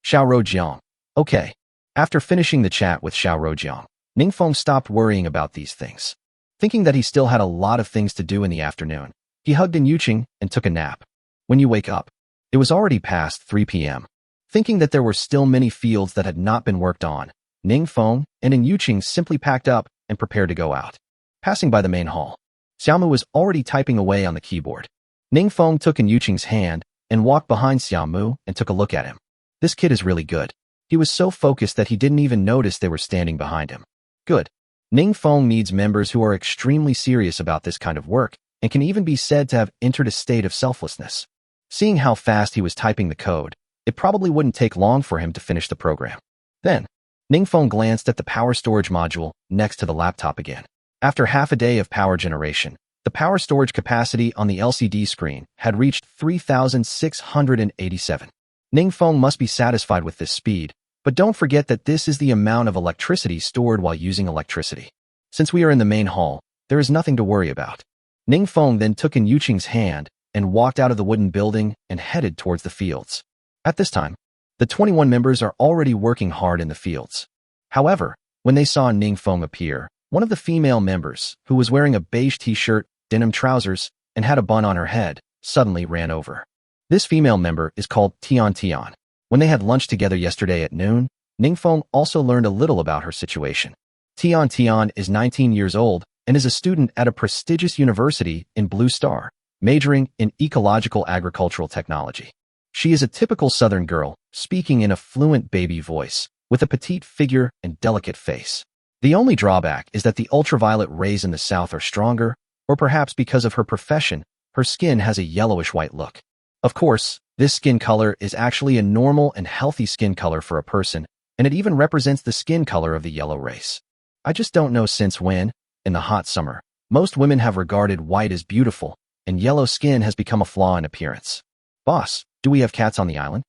Xiao Rojiang. Okay. After finishing the chat with Xiao Rojiang, Ningfeng stopped worrying about these things. Thinking that he still had a lot of things to do in the afternoon, he hugged Yuqing and took a nap. When you wake up, It was already past 3 p.m. Thinking that there were still many fields that had not been worked on, Ningfeng and Yuqing simply packed up and prepared to go out. Passing by the main hall, Xiaomu was already typing away on the keyboard. Ningfeng took Yuqing's hand and walked behind Xiaomu and took a look at him. This kid is really good. He was so focused that he didn't even notice they were standing behind him. Good. Ningfeng needs members who are extremely serious about this kind of work and can even be said to have entered a state of selflessness. Seeing how fast he was typing the code, it probably wouldn't take long for him to finish the program. Then, Ningfeng glanced at the power storage module next to the laptop again. After half a day of power generation, the power storage capacity on the LCD screen had reached 3,687. Ningfeng must be satisfied with this speed, but don't forget that this is the amount of electricity stored while using electricity. Since we are in the main hall, there is nothing to worry about. Ningfeng then took Yuqing's hand and walked out of the wooden building and headed towards the fields. At this time, the 21 members are already working hard in the fields. However, when they saw Ningfeng appear, one of the female members, who was wearing a beige t-shirt, denim trousers, and had a bun on her head, suddenly ran over. This female member is called Tian Tian. When they had lunch together yesterday at noon, Ningfeng also learned a little about her situation. Tian Tian is 19 years old and is a student at a prestigious university in Blue Star, majoring in ecological agricultural technology. She is a typical Southern girl, speaking in a fluent baby voice, with a petite figure and delicate face. The only drawback is that the ultraviolet rays in the south are stronger, or perhaps because of her profession, her skin has a yellowish-white look. Of course, this skin color is actually a normal and healthy skin color for a person, and it even represents the skin color of the yellow race. I just don't know since when, in the hot summer, most women have regarded white as beautiful, and yellow skin has become a flaw in appearance. Boss, do we have cats on the island?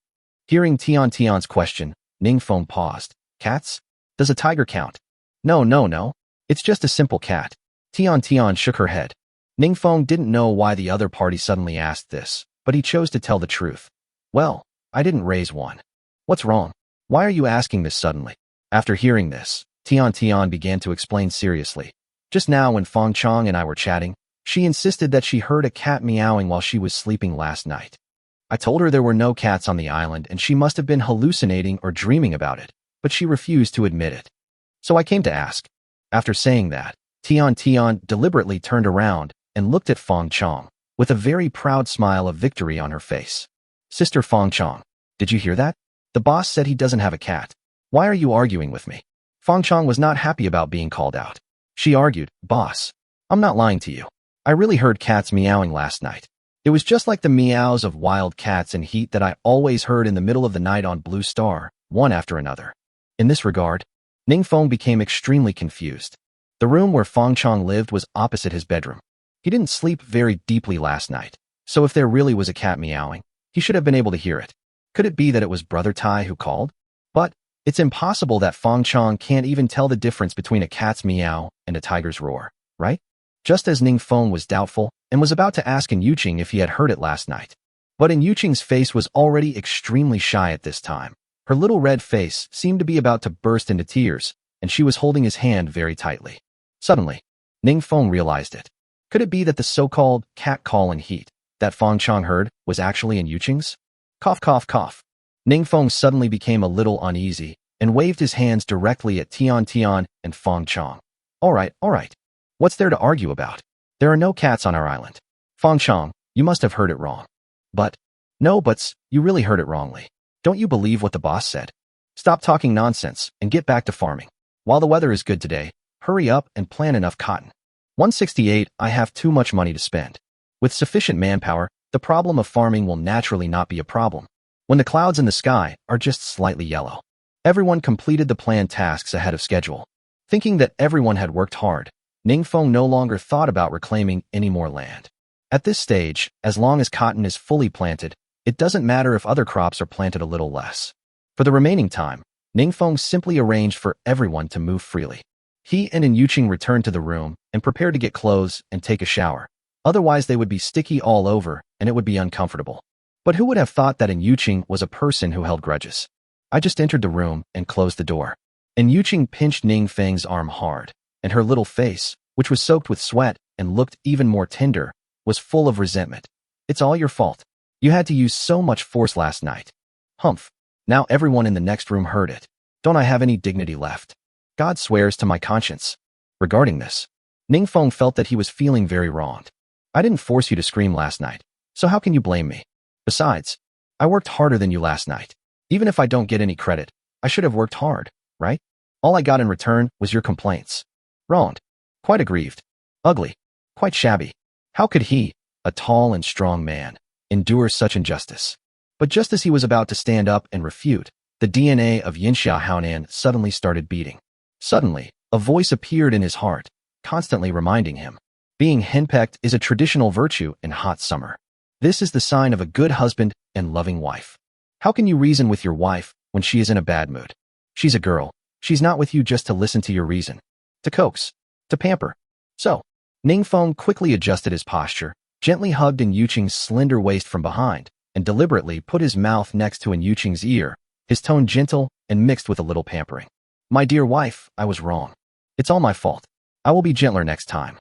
Hearing Tian Tian's question, Ningfeng paused. Cats? Does a tiger count? No. It's just a simple cat. Tian Tian shook her head. Ningfeng didn't know why the other party suddenly asked this, but he chose to tell the truth. Well, I didn't raise one. What's wrong? Why are you asking this suddenly? After hearing this, Tian Tian began to explain seriously. Just now when Feng Chang and I were chatting, she insisted that she heard a cat meowing while she was sleeping last night. I told her there were no cats on the island and she must have been hallucinating or dreaming about it, but she refused to admit it. So I came to ask. After saying that, Tian Tian deliberately turned around and looked at Feng Chang, with a very proud smile of victory on her face. Sister Feng Chang, did you hear that? The boss said he doesn't have a cat. Why are you arguing with me? Feng Chang was not happy about being called out. She argued, Boss, I'm not lying to you. I really heard cats meowing last night. It was just like the meows of wild cats in heat that I always heard in the middle of the night on Blue Star, one after another. In this regard, Ningfeng became extremely confused. The room where Feng Chang lived was opposite his bedroom. He didn't sleep very deeply last night, so if there really was a cat meowing, he should have been able to hear it. Could it be that it was Brother Tai who called? But it's impossible that Feng Chang can't even tell the difference between a cat's meow and a tiger's roar, right? Just as Ningfeng was doubtful and was about to ask Yuqing if he had heard it last night. But Yuqing's face was already extremely shy at this time. Her little red face seemed to be about to burst into tears, and she was holding his hand very tightly. Suddenly, Ningfeng realized it. Could it be that the so-called cat call in heat that Feng Chang heard was actually Yuqing's? Cough, cough, cough. Ningfeng suddenly became a little uneasy and waved his hands directly at Tian Tian and Feng Chang. All right. What's there to argue about? There are no cats on our island. Feng Chang, you must have heard it wrong. No buts, you really heard it wrongly. Don't you believe what the boss said? Stop talking nonsense and get back to farming. While the weather is good today, hurry up and plant enough cotton. 168. I have too much money to spend. With sufficient manpower, the problem of farming will naturally not be a problem. When the clouds in the sky are just slightly yellow. Everyone completed the planned tasks ahead of schedule. Thinking that everyone had worked hard, Ningfeng no longer thought about reclaiming any more land. At this stage, as long as cotton is fully planted, it doesn't matter if other crops are planted a little less. For the remaining time, Ningfeng simply arranged for everyone to move freely. He and Yuqing returned to the room and prepared to get clothes and take a shower. Otherwise, they would be sticky all over and it would be uncomfortable. But who would have thought that Yuqing was a person who held grudges? I just entered the room and closed the door. Yuqing pinched Ningfeng's arm hard, and her little face, which was soaked with sweat and looked even more tender, was full of resentment. It's all your fault. You had to use so much force last night. Humph. Now everyone in the next room heard it. Don't I have any dignity left? God swears to my conscience. Regarding this, Ningfeng felt that he was feeling very wronged. I didn't force you to scream last night, so how can you blame me? Besides, I worked harder than you last night. Even if I don't get any credit, I should have worked hard, right? All I got in return was your complaints. Wronged. Quite aggrieved. Ugly. Quite shabby. How could he, a tall and strong man, endure such injustice? But just as he was about to stand up and refute, the DNA of Yinxia Haonan suddenly started beating. Suddenly, a voice appeared in his heart, constantly reminding him, being henpecked is a traditional virtue in hot summer. This is the sign of a good husband and loving wife. How can you reason with your wife when she is in a bad mood? She's a girl. She's not with you just to listen to your reason, to coax, to pamper. So, Ningfeng quickly adjusted his posture, gently hugged in Yuqing's slender waist from behind, and deliberately put his mouth next to Yuqing's ear, his tone gentle and mixed with a little pampering. My dear wife, I was wrong. It's all my fault. I will be gentler next time.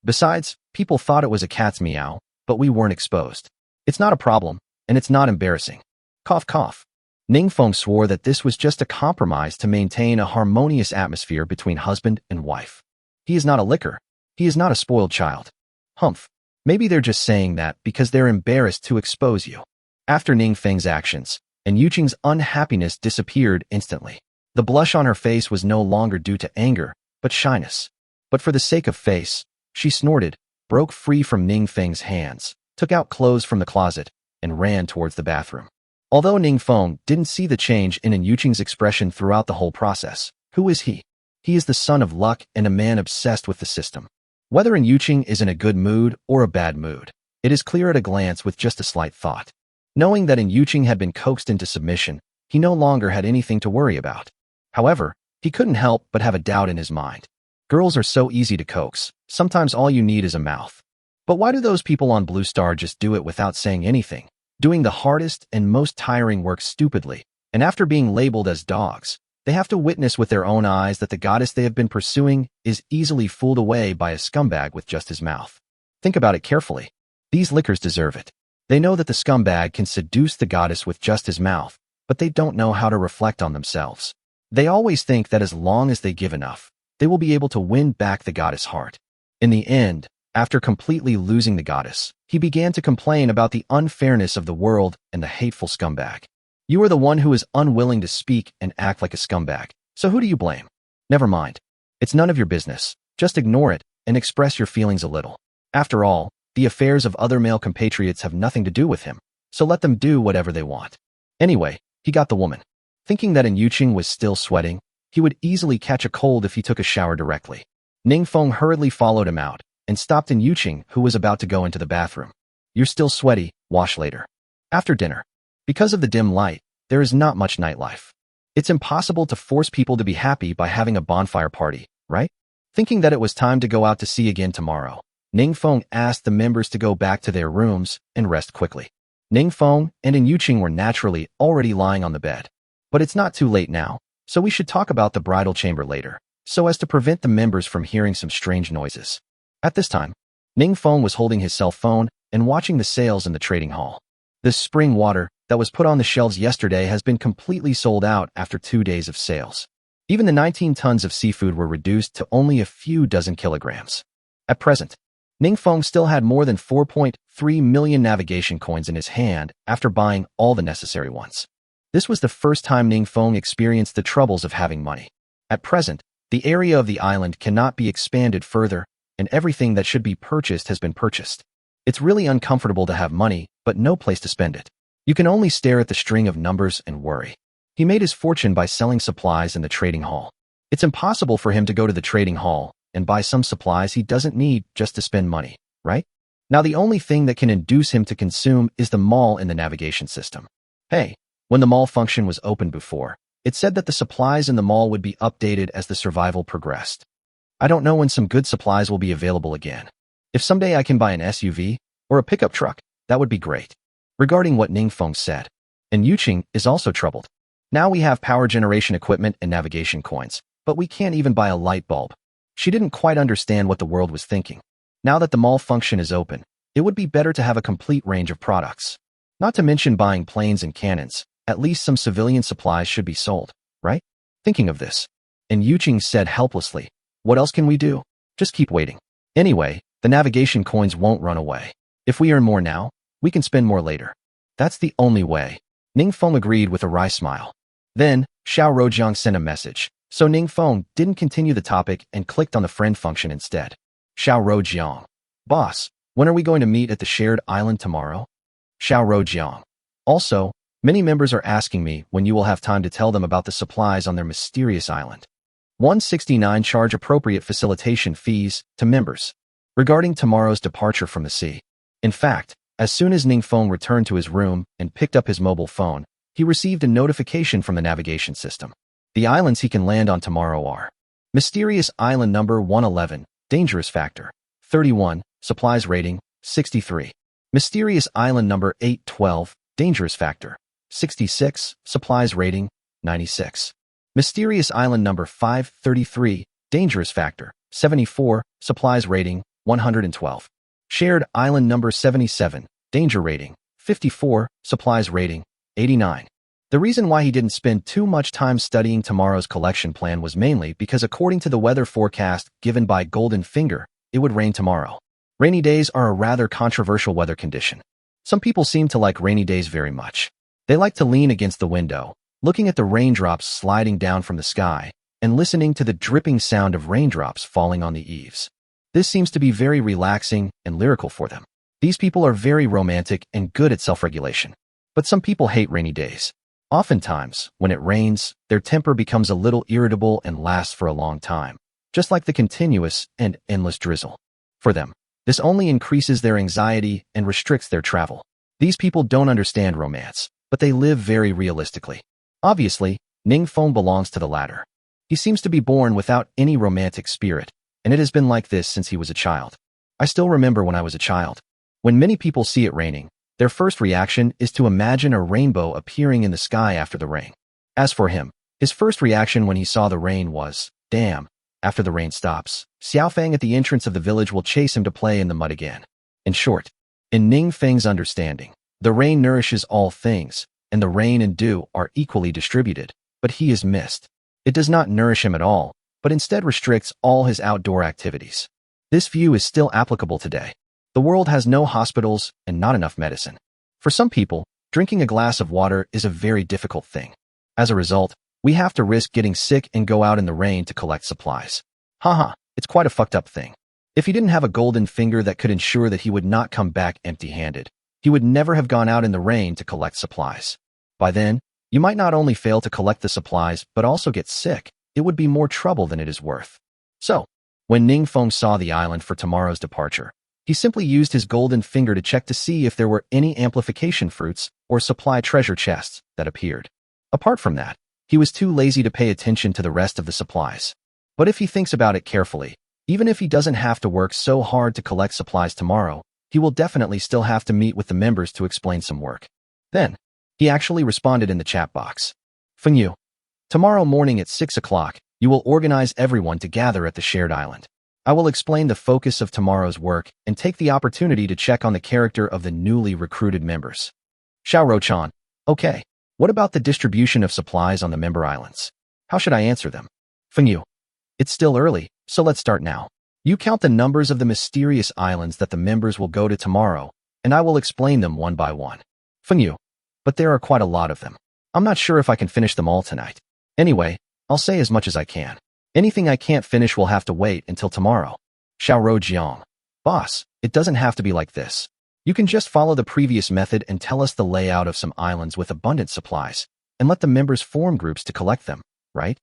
Besides, people thought it was a cat's meow, but we weren't exposed. It's not a problem, and it's not embarrassing. Cough, cough. Ningfeng swore that this was just a compromise to maintain a harmonious atmosphere between husband and wife. He is not a licker. He is not a spoiled child. Humph. Maybe they're just saying that because they're embarrassed to expose you. After Ningfeng's actions, and Yuqing's unhappiness disappeared instantly. The blush on her face was no longer due to anger, but shyness. But for the sake of face, she snorted, broke free from Ningfeng's hands, took out clothes from the closet, and ran towards the bathroom. Although Ningfeng didn't see the change in Yuqing's expression throughout the whole process, who is he? He is the son of luck and a man obsessed with the system. Whether Yuqing is in a good mood or a bad mood, it is clear at a glance with just a slight thought. Knowing that Yuqing had been coaxed into submission, he no longer had anything to worry about. However, he couldn't help but have a doubt in his mind. Girls are so easy to coax, sometimes all you need is a mouth. But why do those people on Blue Star just do it without saying anything, doing the hardest and most tiring work stupidly, and after being labeled as dogs, they have to witness with their own eyes that the goddess they have been pursuing is easily fooled away by a scumbag with just his mouth. Think about it carefully. These lickers deserve it. They know that the scumbag can seduce the goddess with just his mouth, but they don't know how to reflect on themselves. They always think that as long as they give enough, they will be able to win back the goddess' heart. In the end, after completely losing the goddess, he began to complain about the unfairness of the world and the hateful scumbag. You are the one who is unwilling to speak and act like a scumbag, so who do you blame? Never mind. It's none of your business. Just ignore it and express your feelings a little. After all, the affairs of other male compatriots have nothing to do with him, so let them do whatever they want. Anyway, he got the woman. Thinking that Yuqing was still sweating, he would easily catch a cold if he took a shower directly. Ningfeng hurriedly followed him out and stopped Yuqing, who was about to go into the bathroom. You're still sweaty, wash later. After dinner. Because of the dim light, there is not much nightlife. It's impossible to force people to be happy by having a bonfire party, right? Thinking that it was time to go out to sea again tomorrow, Ningfeng asked the members to go back to their rooms and rest quickly. Ningfeng and Yuqing were naturally already lying on the bed. But it's not too late now, so we should talk about the bridal chamber later, so as to prevent the members from hearing some strange noises. At this time, Ningfeng was holding his cell phone and watching the sales in the trading hall. The spring water that was put on the shelves yesterday has been completely sold out after 2 days of sales. Even the 19 tons of seafood were reduced to only a few dozen kilograms. At present, Ningfeng still had more than 4.3 million navigation coins in his hand after buying all the necessary ones. This was the first time Ningfeng experienced the troubles of having money. At present, the area of the island cannot be expanded further, and everything that should be purchased has been purchased. It's really uncomfortable to have money, but no place to spend it. You can only stare at the string of numbers and worry. He made his fortune by selling supplies in the trading hall. It's impossible for him to go to the trading hall and buy some supplies he doesn't need just to spend money, right? Now the only thing that can induce him to consume is the mall in the navigation system. Hey, when the mall function was opened before, it said that the supplies in the mall would be updated as the survival progressed. I don't know when some good supplies will be available again. If someday I can buy an SUV or a pickup truck, that would be great. Regarding what Ningfeng said, and Yuqing is also troubled. Now we have power generation equipment and navigation coins, but we can't even buy a light bulb. She didn't quite understand what the world was thinking. Now that the mall function is open, it would be better to have a complete range of products. Not to mention buying planes and cannons. At least some civilian supplies should be sold, right? Thinking of this, and Yuqing said helplessly, what else can we do? Just keep waiting. Anyway, the navigation coins won't run away. If we earn more now, we can spend more later. That's the only way. Ningfeng agreed with a wry smile. Then, Xiao Rojiang sent a message, so Ningfeng didn't continue the topic and clicked on the friend function instead. Xiao Rojiang. Boss, when are we going to meet at the shared island tomorrow? Xiao Rojiang. Also, many members are asking me when you will have time to tell them about the supplies on their mysterious island. 169 Charge appropriate facilitation fees to members. Regarding tomorrow's departure from the sea. In fact, as soon as Ningfeng returned to his room and picked up his mobile phone, he received a notification from the navigation system. The islands he can land on tomorrow are Mysterious Island number 111, Dangerous Factor, 31, Supplies Rating, 63. Mysterious Island number 812, Dangerous Factor, 66, Supplies Rating, 96. Mysterious Island number 533, Dangerous Factor, 74, Supplies Rating, 112. Shared Island number 77, Danger Rating, 54, Supplies Rating, 89. The reason why he didn't spend too much time studying tomorrow's collection plan was mainly because according to the weather forecast given by Golden Finger, it would rain tomorrow. Rainy days are a rather controversial weather condition. Some people seem to like rainy days very much. They like to lean against the window, looking at the raindrops sliding down from the sky, and listening to the dripping sound of raindrops falling on the eaves. This seems to be very relaxing and lyrical for them. These people are very romantic and good at self-regulation. But some people hate rainy days. Oftentimes, when it rains, their temper becomes a little irritable and lasts for a long time, just like the continuous and endless drizzle. For them, this only increases their anxiety and restricts their travel. These people don't understand romance, but they live very realistically. Obviously, Ningfeng belongs to the latter. He seems to be born without any romantic spirit, and it has been like this since he was a child. I still remember when I was a child. When many people see it raining, their first reaction is to imagine a rainbow appearing in the sky after the rain. As for him, his first reaction when he saw the rain was, damn, after the rain stops, Xiaofang at the entrance of the village will chase him to play in the mud again. In short, in Ningfeng's understanding, the rain nourishes all things, and the rain and dew are equally distributed, but he is missed. It does not nourish him at all, but instead restricts all his outdoor activities. This view is still applicable today. The world has no hospitals and not enough medicine. For some people, drinking a glass of water is a very difficult thing. As a result, we have to risk getting sick and go out in the rain to collect supplies. Haha, it's quite a fucked up thing. If he didn't have a golden finger that could ensure that he would not come back empty-handed, he would never have gone out in the rain to collect supplies. By then, you might not only fail to collect the supplies, but also get sick. It would be more trouble than it is worth. So, when Ningfeng saw the island for tomorrow's departure, he simply used his golden finger to check to see if there were any amplification fruits or supply treasure chests that appeared. Apart from that, he was too lazy to pay attention to the rest of the supplies. But if he thinks about it carefully, even if he doesn't have to work so hard to collect supplies tomorrow, he will definitely still have to meet with the members to explain some work. Then, he actually responded in the chat box. Fengyu, tomorrow morning at 6 o'clock, you will organize everyone to gather at the shared island. I will explain the focus of tomorrow's work and take the opportunity to check on the character of the newly recruited members. Xiao Rochan, okay, what about the distribution of supplies on the member islands? How should I answer them? Fengyu, it's still early, so let's start now. You count the numbers of the mysterious islands that the members will go to tomorrow, and I will explain them one by one. Fengyu, but there are quite a lot of them. I'm not sure if I can finish them all tonight. Anyway, I'll say as much as I can. Anything I can't finish will have to wait until tomorrow. Xiao Rojiang, boss, it doesn't have to be like this. You can just follow the previous method and tell us the layout of some islands with abundant supplies, and let the members form groups to collect them, right?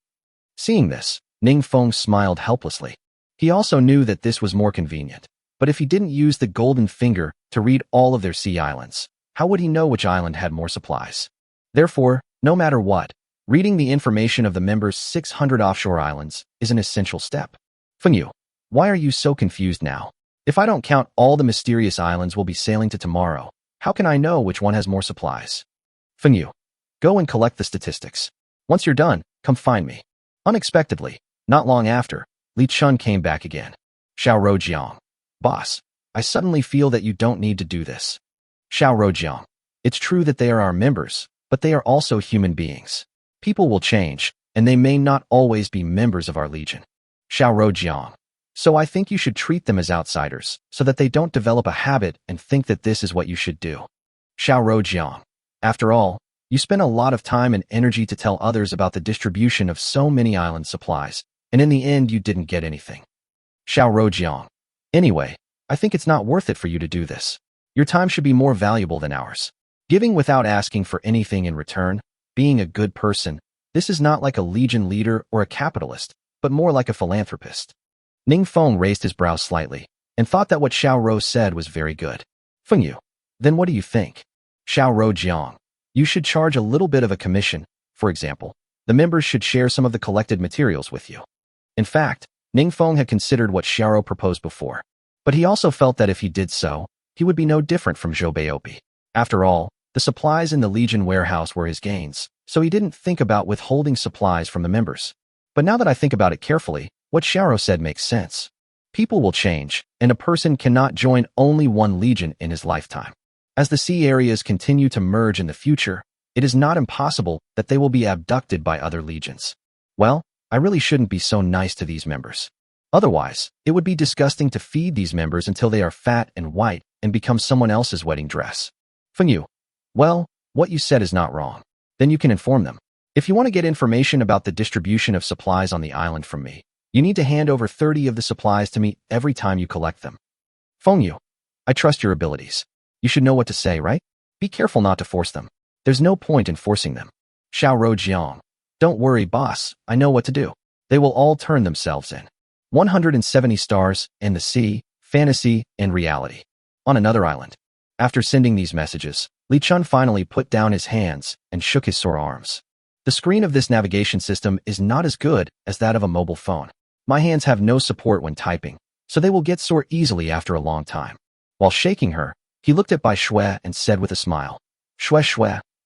Seeing this, Ningfeng smiled helplessly. He also knew that this was more convenient, but if he didn't use the golden finger to read all of their sea islands, how would he know which island had more supplies? Therefore, no matter what, reading the information of the members' 600 offshore islands is an essential step. Fengyu, why are you so confused now? If I don't count all the mysterious islands we'll be sailing to tomorrow, how can I know which one has more supplies? Fengyu, go and collect the statistics. Once you're done, come find me. Unexpectedly, not long after, Li Chun came back again. Xiao Rojiang, boss, I suddenly feel that you don't need to do this. Xiao Rojiang, It's true that they are our members, but they are also human beings. People will change, and they may not always be members of our legion. Xiao Rojiang. So I think you should treat them as outsiders, so that they don't develop a habit and think that this is what you should do. Xiao Rojiang. After all, you spent a lot of time and energy to tell others about the distribution of so many island supplies, and in the end you didn't get anything. Xiao Rojiang. Anyway, I think it's not worth it for you to do this. Your time should be more valuable than ours. Giving without asking for anything in return, being a good person, this is not like a legion leader or a capitalist, but more like a philanthropist. Ning Feng raised his brows slightly, and thought that what Xiao Ro said was very good. Feng Yu. Then what do you think? Xiao Rojiang. You should charge a little bit of a commission. For example, the members should share some of the collected materials with you. In fact, Ning Feng had considered what Xiao Ro proposed before, but he also felt that if he did so, he would be no different from Zhou Beiopi. After all, the supplies in the Legion warehouse were his gains, so he didn't think about withholding supplies from the members. But now that I think about it carefully, what Xiao Ro said makes sense. People will change, and a person cannot join only one legion in his lifetime. As the sea areas continue to merge in the future, it is not impossible that they will be abducted by other legions. Well, I really shouldn't be so nice to these members. Otherwise, it would be disgusting to feed these members until they are fat and white and become someone else's wedding dress. Feng Yu. Well, what you said is not wrong. Then you can inform them. If you want to get information about the distribution of supplies on the island from me, you need to hand over 30 of the supplies to me every time you collect them. Feng Yu. I trust your abilities. You should know what to say, right? Be careful not to force them. There's no point in forcing them. Xiao Rojiang. Don't worry, boss. I know what to do. They will all turn themselves in. 170 stars, in the sea, fantasy, and reality. On another island. After sending these messages, Li Chun finally put down his hands and shook his sore arms. The screen of this navigation system is not as good as that of a mobile phone. My hands have no support when typing, so they will get sore easily after a long time. While shaking her, he looked at Bai Shui and said with a smile, Shui,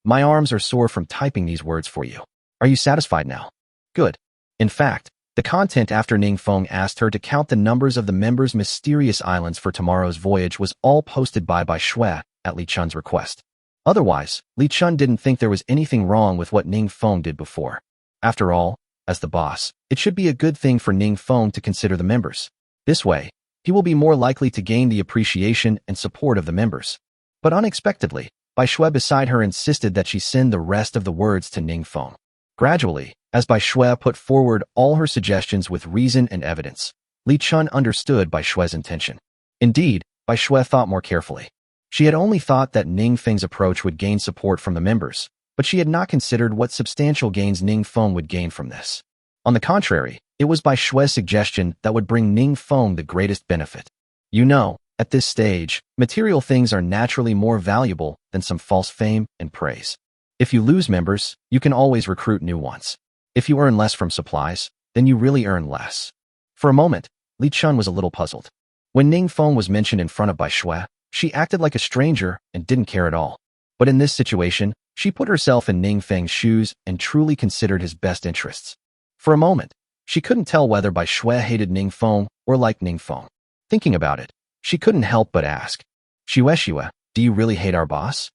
my arms are sore from typing these words for you. Are you satisfied now? Good. In fact, the content after Ning Feng asked her to count the numbers of the members' mysterious islands for tomorrow's voyage was all posted by Bai Shui at Li Chun's request. Otherwise, Li Chun didn't think there was anything wrong with what Ning Feng did before. After all, as the boss, it should be a good thing for Ning Feng to consider the members. This way, he will be more likely to gain the appreciation and support of the members. But unexpectedly, Bai Shui beside her insisted that she send the rest of the words to Ning Feng. Gradually, as Bai Shui put forward all her suggestions with reason and evidence, Li Chun understood Bai Shui's intention. Indeed, Bai Shui thought more carefully. She had only thought that Ning Feng's approach would gain support from the members, but she had not considered what substantial gains Ning Feng would gain from this. On the contrary, it was Bai Shui's suggestion that would bring Ning Feng the greatest benefit. You know, at this stage, material things are naturally more valuable than some false fame and praise. If you lose members, you can always recruit new ones. If you earn less from supplies, then you really earn less. For a moment, Li Chun was a little puzzled. When Ning Feng was mentioned in front of Bai Shui, she acted like a stranger and didn't care at all. But in this situation, she put herself in Ning Feng's shoes and truly considered his best interests. For a moment, she couldn't tell whether Bai Shui hated Ning Feng or liked Ning Feng. Thinking about it, she couldn't help but ask, Shui, do you really hate our boss?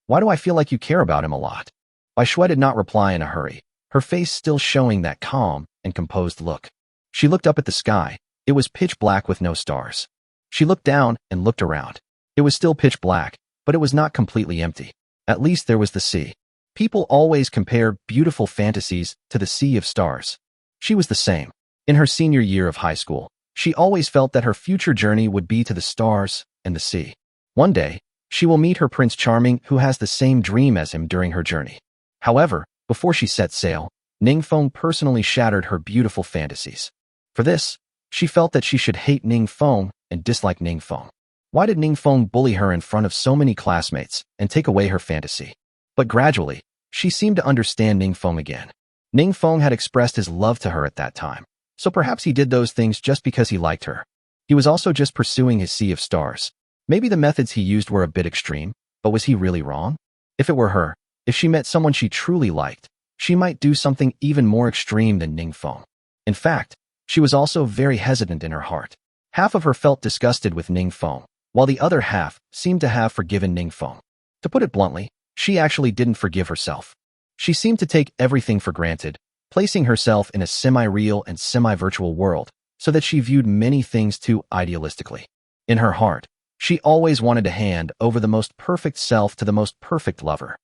Why do I feel like you care about him a lot? Bai Shui did not reply in a hurry, her face still showing that calm and composed look. She looked up at the sky. It was pitch black with no stars. She looked down and looked around. It was still pitch black, but it was not completely empty. At least there was the sea. People always compare beautiful fantasies to the sea of stars. She was the same. In her senior year of high school, she always felt that her future journey would be to the stars and the sea. One day, she will meet her Prince Charming who has the same dream as him during her journey. However, before she set sail, Ning Feng personally shattered her beautiful fantasies. For this, she felt that she should hate Ning Feng and dislike Ning Feng. Why did Ning Feng bully her in front of so many classmates and take away her fantasy? But gradually, she seemed to understand Ning Feng again. Ning Feng had expressed his love to her at that time, so perhaps he did those things just because he liked her. He was also just pursuing his sea of stars. Maybe the methods he used were a bit extreme, but was he really wrong? If it were her, if she met someone she truly liked, she might do something even more extreme than Ning Feng. In fact, she was also very hesitant in her heart. Half of her felt disgusted with Ning Feng, while the other half seemed to have forgiven Ning Feng. To put it bluntly, she actually didn't forgive herself. She seemed to take everything for granted, placing herself in a semi-real and semi-virtual world, so that she viewed many things too idealistically. In her heart, she always wanted to hand over the most perfect self to the most perfect lover.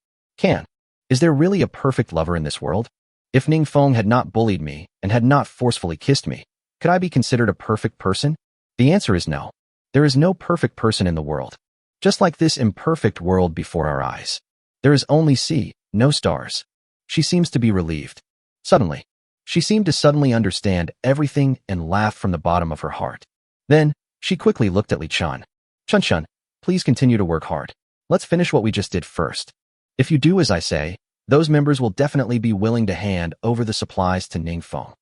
Is there really a perfect lover in this world? If Ningfeng had not bullied me and had not forcefully kissed me, could I be considered a perfect person? The answer is no. There is no perfect person in the world. Just like this imperfect world before our eyes. There is only sea, no stars. She seems to be relieved. Suddenly, she seemed to suddenly understand everything and laugh from the bottom of her heart. Then, she quickly looked at Li Chun. Chun, please continue to work hard. Let's finish what we just did first. If you do as I say, those members will definitely be willing to hand over the supplies to Ningfeng.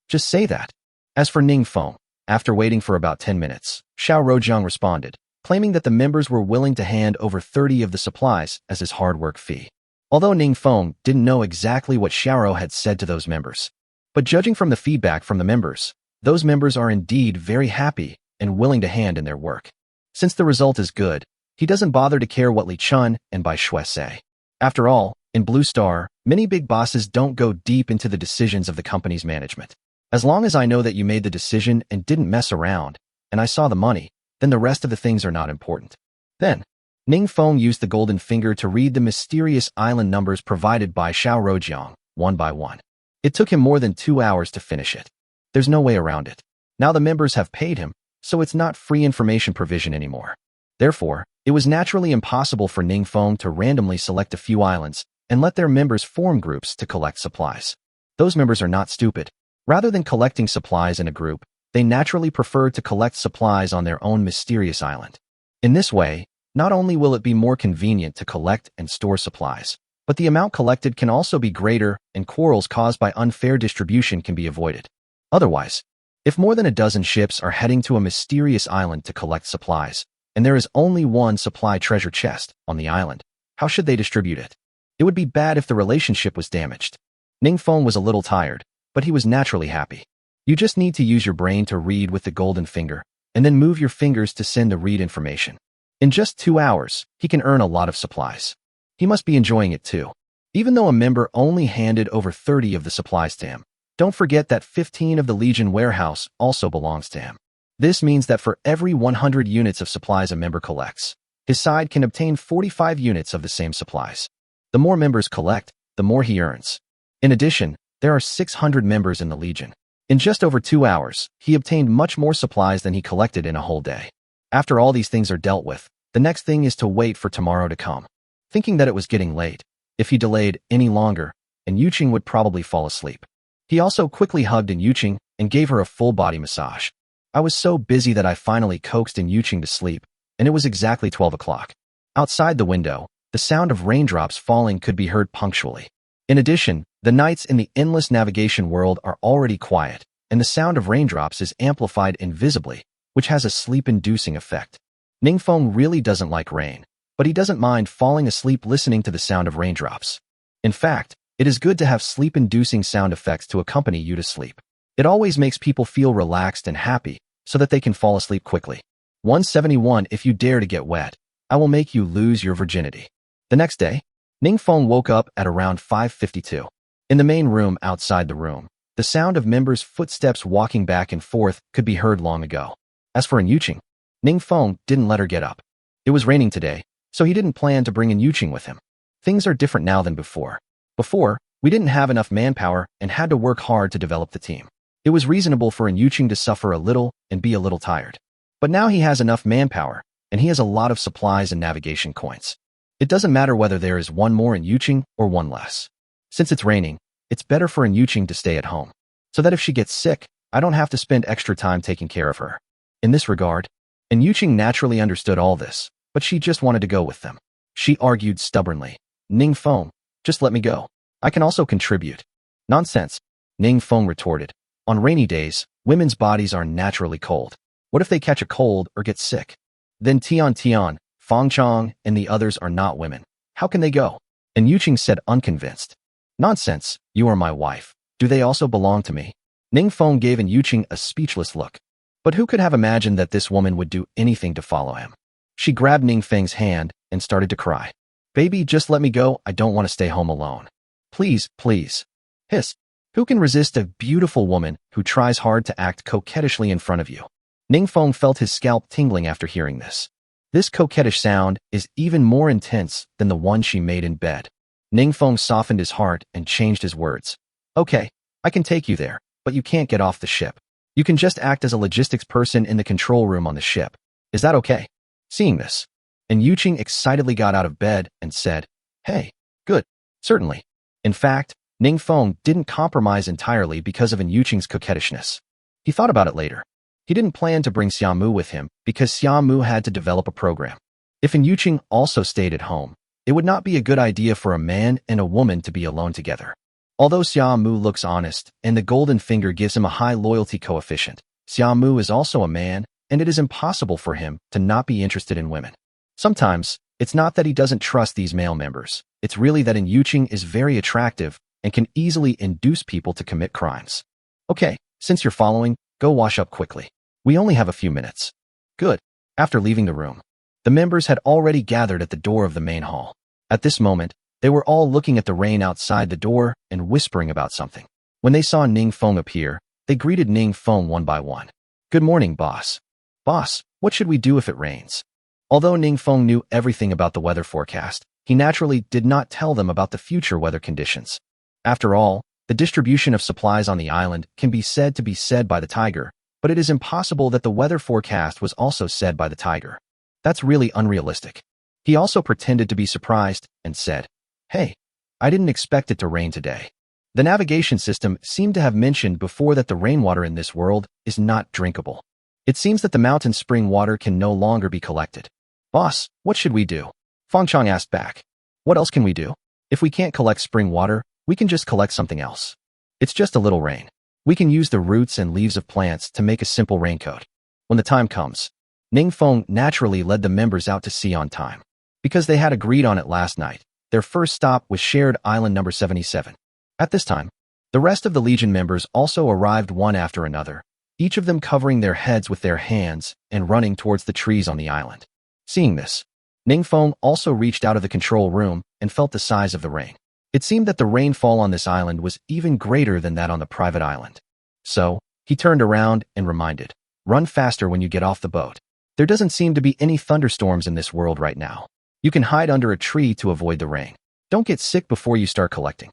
Just say that. As for Ningfeng, after waiting for about 10 minutes, Xiao Rojiang responded, claiming that the members were willing to hand over 30 of the supplies as his hard work fee. Although Ningfeng didn't know exactly what Xiaoro had said to those members. But judging from the feedback from the members, those members are indeed very happy and willing to hand in their work. Since the result is good, he doesn't bother to care what Li Chun and Bai Shui say. After all, in Blue Star, many big bosses don't go deep into the decisions of the company's management. As long as I know that you made the decision and didn't mess around, and I saw the money, then the rest of the things are not important. Then, Ningfeng used the golden finger to read the mysterious island numbers provided by Xiao Rojiang, one by one. It took him more than 2 hours to finish it. There's no way around it. Now the members have paid him, so it's not free information provision anymore. Therefore, it was naturally impossible for Ningfeng to randomly select a few islands and let their members form groups to collect supplies. Those members are not stupid. Rather than collecting supplies in a group, they naturally prefer to collect supplies on their own mysterious island. In this way, not only will it be more convenient to collect and store supplies, but the amount collected can also be greater and quarrels caused by unfair distribution can be avoided. Otherwise, if more than a dozen ships are heading to a mysterious island to collect supplies, and there is only one supply treasure chest on the island, how should they distribute it? It would be bad if the relationship was damaged. Ningfeng was a little tired, but he was naturally happy. You just need to use your brain to read with the golden finger, and then move your fingers to send the read information. In just 2 hours, he can earn a lot of supplies. He must be enjoying it too. Even though a member only handed over 30 of the supplies to him, don't forget that 15 of the Legion warehouse also belongs to him. This means that for every 100 units of supplies a member collects, his side can obtain 45 units of the same supplies. The more members collect, the more he earns. In addition, there are 600 members in the Legion. In just over 2 hours, he obtained much more supplies than he collected in a whole day. After all these things are dealt with, the next thing is to wait for tomorrow to come. Thinking that it was getting late, if he delayed any longer, and Yuqing would probably fall asleep. He also quickly hugged in Yuqing and gave her a full body massage. I was so busy that I finally coaxed in Yuqing to sleep, and it was exactly 12 o'clock. Outside the window, the sound of raindrops falling could be heard punctually. In addition, the nights in the endless navigation world are already quiet, and the sound of raindrops is amplified invisibly, which has a sleep-inducing effect. Ningfeng really doesn't like rain, but he doesn't mind falling asleep listening to the sound of raindrops. In fact, it is good to have sleep-inducing sound effects to accompany you to sleep. It always makes people feel relaxed and happy, so that they can fall asleep quickly. 171 If you dare to get wet, I will make you lose your virginity. The next day, Ningfeng woke up at around 5:52. In the main room outside the room, the sound of members' footsteps walking back and forth could be heard long ago. As for Yuqing, Ningfeng didn't let her get up. It was raining today, so he didn't plan to bring Yuqing with him. Things are different now than before. Before, we didn't have enough manpower and had to work hard to develop the team. It was reasonable for Yuqing to suffer a little and be a little tired. But now he has enough manpower, and he has a lot of supplies and navigation coins. It doesn't matter whether there is one more in Yuqing or one less. Since it's raining, it's better for Yuqing to stay at home, so that if she gets sick, I don't have to spend extra time taking care of her. In this regard, Yuqing naturally understood all this, but she just wanted to go with them. She argued stubbornly, Ningfeng, just let me go. I can also contribute. Nonsense, Ningfeng retorted. On rainy days, women's bodies are naturally cold. What if they catch a cold or get sick? Then Tian, Fangchang, and the others are not women. How can they go? And Yuqing said unconvinced. Nonsense, you are my wife. Do they also belong to me? Ningfeng gave Yuqing a speechless look. But who could have imagined that this woman would do anything to follow him? She grabbed Ningfeng's hand and started to cry. Baby, just let me go. I don't want to stay home alone. Please, please. Hiss. Who can resist a beautiful woman who tries hard to act coquettishly in front of you? Ningfeng felt his scalp tingling after hearing this. This coquettish sound is even more intense than the one she made in bed. Ningfeng softened his heart and changed his words. Okay, I can take you there, but you can't get off the ship. You can just act as a logistics person in the control room on the ship. Is that okay? Seeing this, and Yuqing excitedly got out of bed and said, Hey, good, certainly. In fact, Ningfeng didn't compromise entirely because of Yuqing's coquettishness. He thought about it later. He didn't plan to bring Xiaomu with him because Xiaomu had to develop a program. If Yuqing also stayed at home, it would not be a good idea for a man and a woman to be alone together. Although Xiaomu looks honest and the golden finger gives him a high loyalty coefficient, Xiaomu is also a man and it is impossible for him to not be interested in women. Sometimes, it's not that he doesn't trust these male members, it's really that Yuqing is very attractive and can easily induce people to commit crimes. Okay, since you're following, go wash up quickly. We only have a few minutes. Good. After leaving the room, the members had already gathered at the door of the main hall. At this moment, they were all looking at the rain outside the door and whispering about something. When they saw Ningfeng appear, they greeted Ningfeng one by one. Good morning, boss. Boss, what should we do if it rains? Although Ningfeng knew everything about the weather forecast, he naturally did not tell them about the future weather conditions. After all, the distribution of supplies on the island can be said to be said by the tiger, but it is impossible that the weather forecast was also said by the tiger. That's really unrealistic. He also pretended to be surprised and said, Hey, I didn't expect it to rain today. The navigation system seemed to have mentioned before that the rainwater in this world is not drinkable. It seems that the mountain spring water can no longer be collected. Boss, what should we do? Fangchang asked back. What else can we do? If we can't collect spring water, we can just collect something else. It's just a little rain. We can use the roots and leaves of plants to make a simple raincoat. When the time comes, Ningfeng naturally led the members out to sea on time. Because they had agreed on it last night, their first stop was shared island number 77. At this time, the rest of the Legion members also arrived one after another, each of them covering their heads with their hands and running towards the trees on the island. Seeing this, Ningfeng also reached out of the control room and felt the size of the rain. It seemed that the rainfall on this island was even greater than that on the private island. So, he turned around and reminded, Run faster when you get off the boat. There doesn't seem to be any thunderstorms in this world right now. You can hide under a tree to avoid the rain. Don't get sick before you start collecting.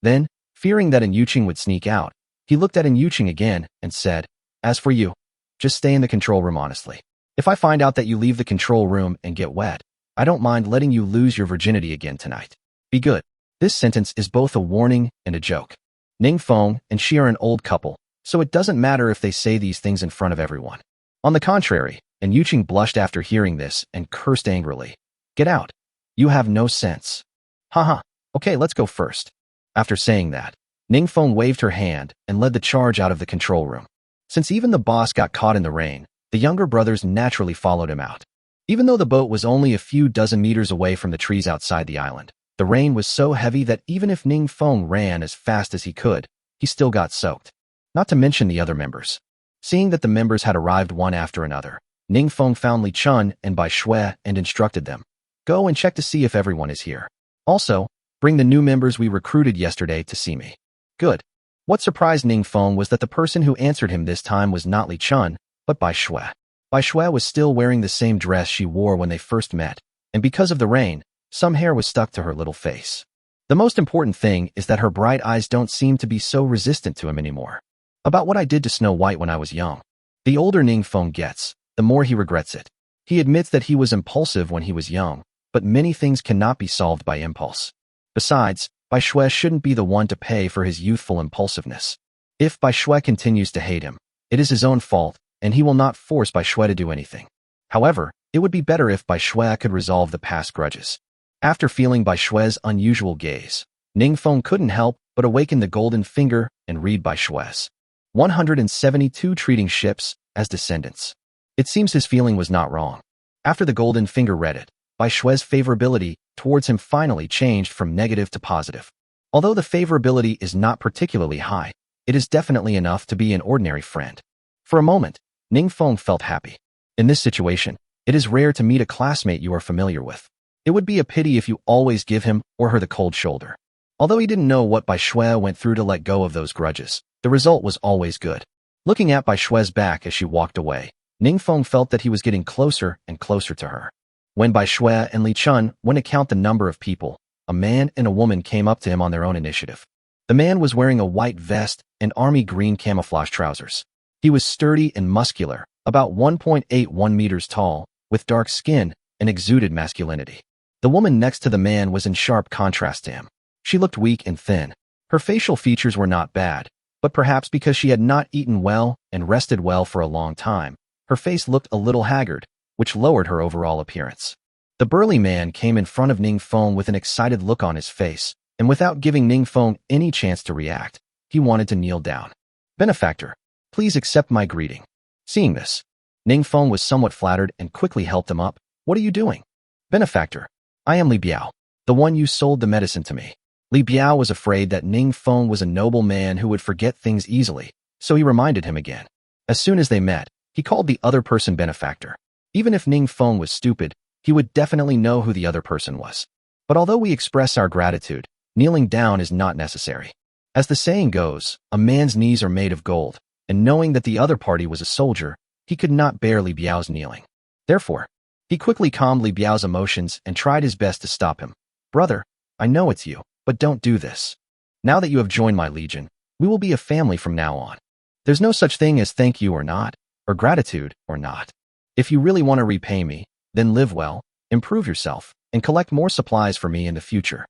Then, fearing that Yuqing would sneak out, he looked at Yuqing again and said, As for you, just stay in the control room honestly. If I find out that you leave the control room and get wet, I don't mind letting you lose your virginity again tonight. Be good. This sentence is both a warning and a joke. Ningfeng and she are an old couple, so it doesn't matter if they say these things in front of everyone. On the contrary, Yuqing blushed after hearing this and cursed angrily. Get out. You have no sense. Haha, okay, let's go first. After saying that, Ningfeng waved her hand and led the charge out of the control room. Since even the boss got caught in the rain, the younger brothers naturally followed him out. Even though the boat was only a few dozen meters away from the trees outside the island, the rain was so heavy that even if Ningfeng ran as fast as he could, he still got soaked. Not to mention the other members. Seeing that the members had arrived one after another, Ningfeng found Li Chun and Bai Shui and instructed them, Go and check to see if everyone is here. Also, bring the new members we recruited yesterday to see me. Good. What surprised Ningfeng was that the person who answered him this time was not Li Chun, but Bai Shui. Bai Shui was still wearing the same dress she wore when they first met, and because of the rain, some hair was stuck to her little face. The most important thing is that her bright eyes don't seem to be so resistant to him anymore. About what I did to Snow White when I was young. The older Ningfeng gets, the more he regrets it. He admits that he was impulsive when he was young, but many things cannot be solved by impulse. Besides, Bai Shui shouldn't be the one to pay for his youthful impulsiveness. If Bai Shui continues to hate him, it is his own fault, and he will not force Bai Shui to do anything. However, it would be better if Bai Shui could resolve the past grudges. After feeling Bai Shui's unusual gaze, Ningfeng couldn't help but awaken the golden finger and read Bai Shui's 172 treating ships as descendants. It seems his feeling was not wrong. After the golden finger read it, Bai Shui's favorability towards him finally changed from negative to positive. Although the favorability is not particularly high, it is definitely enough to be an ordinary friend. For a moment, Ningfeng felt happy. In this situation, it is rare to meet a classmate you are familiar with. It would be a pity if you always give him or her the cold shoulder. Although he didn't know what Bai Shui went through to let go of those grudges, the result was always good. Looking at Bai Shui's back as she walked away, Ningfeng felt that he was getting closer and closer to her. When Bai Shui and Li Chun went to count the number of people, a man and a woman came up to him on their own initiative. The man was wearing a white vest and army green camouflage trousers. He was sturdy and muscular, about 1.81 meters tall, with dark skin and exuded masculinity. The woman next to the man was in sharp contrast to him. She looked weak and thin. Her facial features were not bad, but perhaps because she had not eaten well and rested well for a long time, her face looked a little haggard, which lowered her overall appearance. The burly man came in front of Ningfeng with an excited look on his face, and without giving Ningfeng any chance to react, he wanted to kneel down. "Benefactor, please accept my greeting." Seeing this, Ningfeng was somewhat flattered and quickly helped him up. "What are you doing?" "Benefactor, I am Li Biao, the one you sold the medicine to me." Li Biao was afraid that Ningfeng was a noble man who would forget things easily, so he reminded him again. As soon as they met, he called the other person benefactor. Even if Ningfeng was stupid, he would definitely know who the other person was. But although we express our gratitude, kneeling down is not necessary. As the saying goes, a man's knees are made of gold, and knowing that the other party was a soldier, he could not bear Li Biao's kneeling. Therefore, he quickly calmed Li Biao's emotions and tried his best to stop him. "Brother, I know it's you, but don't do this. Now that you have joined my legion, we will be a family from now on. There's no such thing as thank you or not, or gratitude or not. If you really want to repay me, then live well, improve yourself, and collect more supplies for me in the future.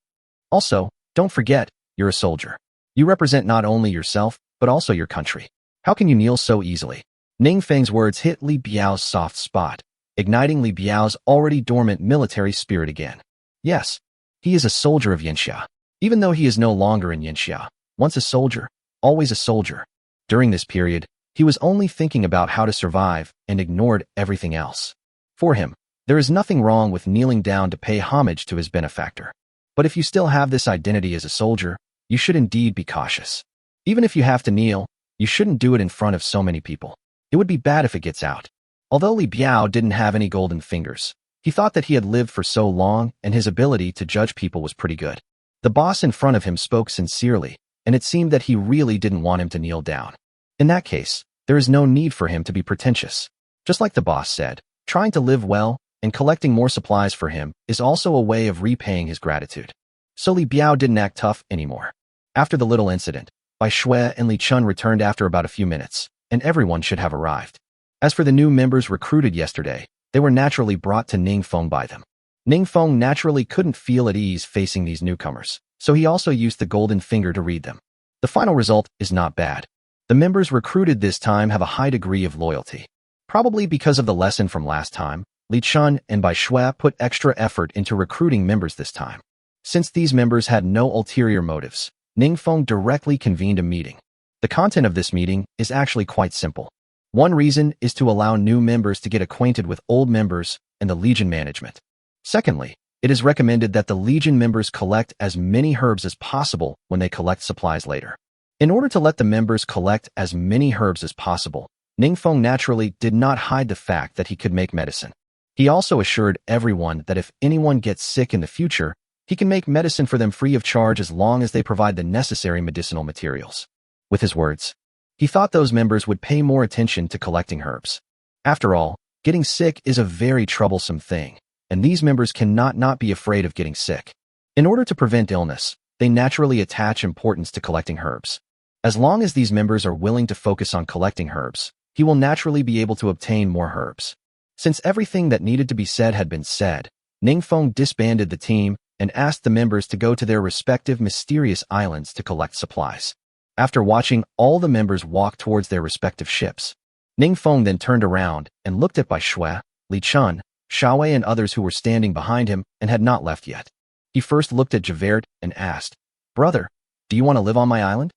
Also, don't forget, you're a soldier. You represent not only yourself, but also your country. How can you kneel so easily?" Ningfeng's words hit Li Biao's soft spot, igniting Li Biao's already dormant military spirit again. Yes, he is a soldier of Yanxia. Even though he is no longer in Yanxia, once a soldier, always a soldier. During this period, he was only thinking about how to survive and ignored everything else. For him, there is nothing wrong with kneeling down to pay homage to his benefactor. But if you still have this identity as a soldier, you should indeed be cautious. Even if you have to kneel, you shouldn't do it in front of so many people. It would be bad if it gets out. Although Li Biao didn't have any golden fingers, he thought that he had lived for so long and his ability to judge people was pretty good. The boss in front of him spoke sincerely, and it seemed that he really didn't want him to kneel down. In that case, there is no need for him to be pretentious. Just like the boss said, trying to live well and collecting more supplies for him is also a way of repaying his gratitude. So Li Biao didn't act tough anymore. After the little incident, Bai Shui and Li Chun returned after about a few minutes, and everyone should have arrived. As for the new members recruited yesterday, they were naturally brought to Ningfeng by them. Ningfeng naturally couldn't feel at ease facing these newcomers, so he also used the golden finger to read them. The final result is not bad. The members recruited this time have a high degree of loyalty. Probably because of the lesson from last time, Li Chun and Bai Shui put extra effort into recruiting members this time. Since these members had no ulterior motives, Ningfeng directly convened a meeting. The content of this meeting is actually quite simple. One reason is to allow new members to get acquainted with old members and the Legion management. Secondly, it is recommended that the Legion members collect as many herbs as possible when they collect supplies later. In order to let the members collect as many herbs as possible, Ningfeng naturally did not hide the fact that he could make medicine. He also assured everyone that if anyone gets sick in the future, he can make medicine for them free of charge as long as they provide the necessary medicinal materials. With his words, he thought those members would pay more attention to collecting herbs. After all, getting sick is a very troublesome thing, and these members cannot not be afraid of getting sick. In order to prevent illness, they naturally attach importance to collecting herbs. As long as these members are willing to focus on collecting herbs, he will naturally be able to obtain more herbs. Since everything that needed to be said had been said, Ningfeng disbanded the team and asked the members to go to their respective mysterious islands to collect supplies. After watching all the members walk towards their respective ships, Ningfeng then turned around and looked at Bai Shui, Li Chun, Xiaowei and others who were standing behind him and had not left yet. He first looked at Javert and asked, "Brother, do you want to live on my island?"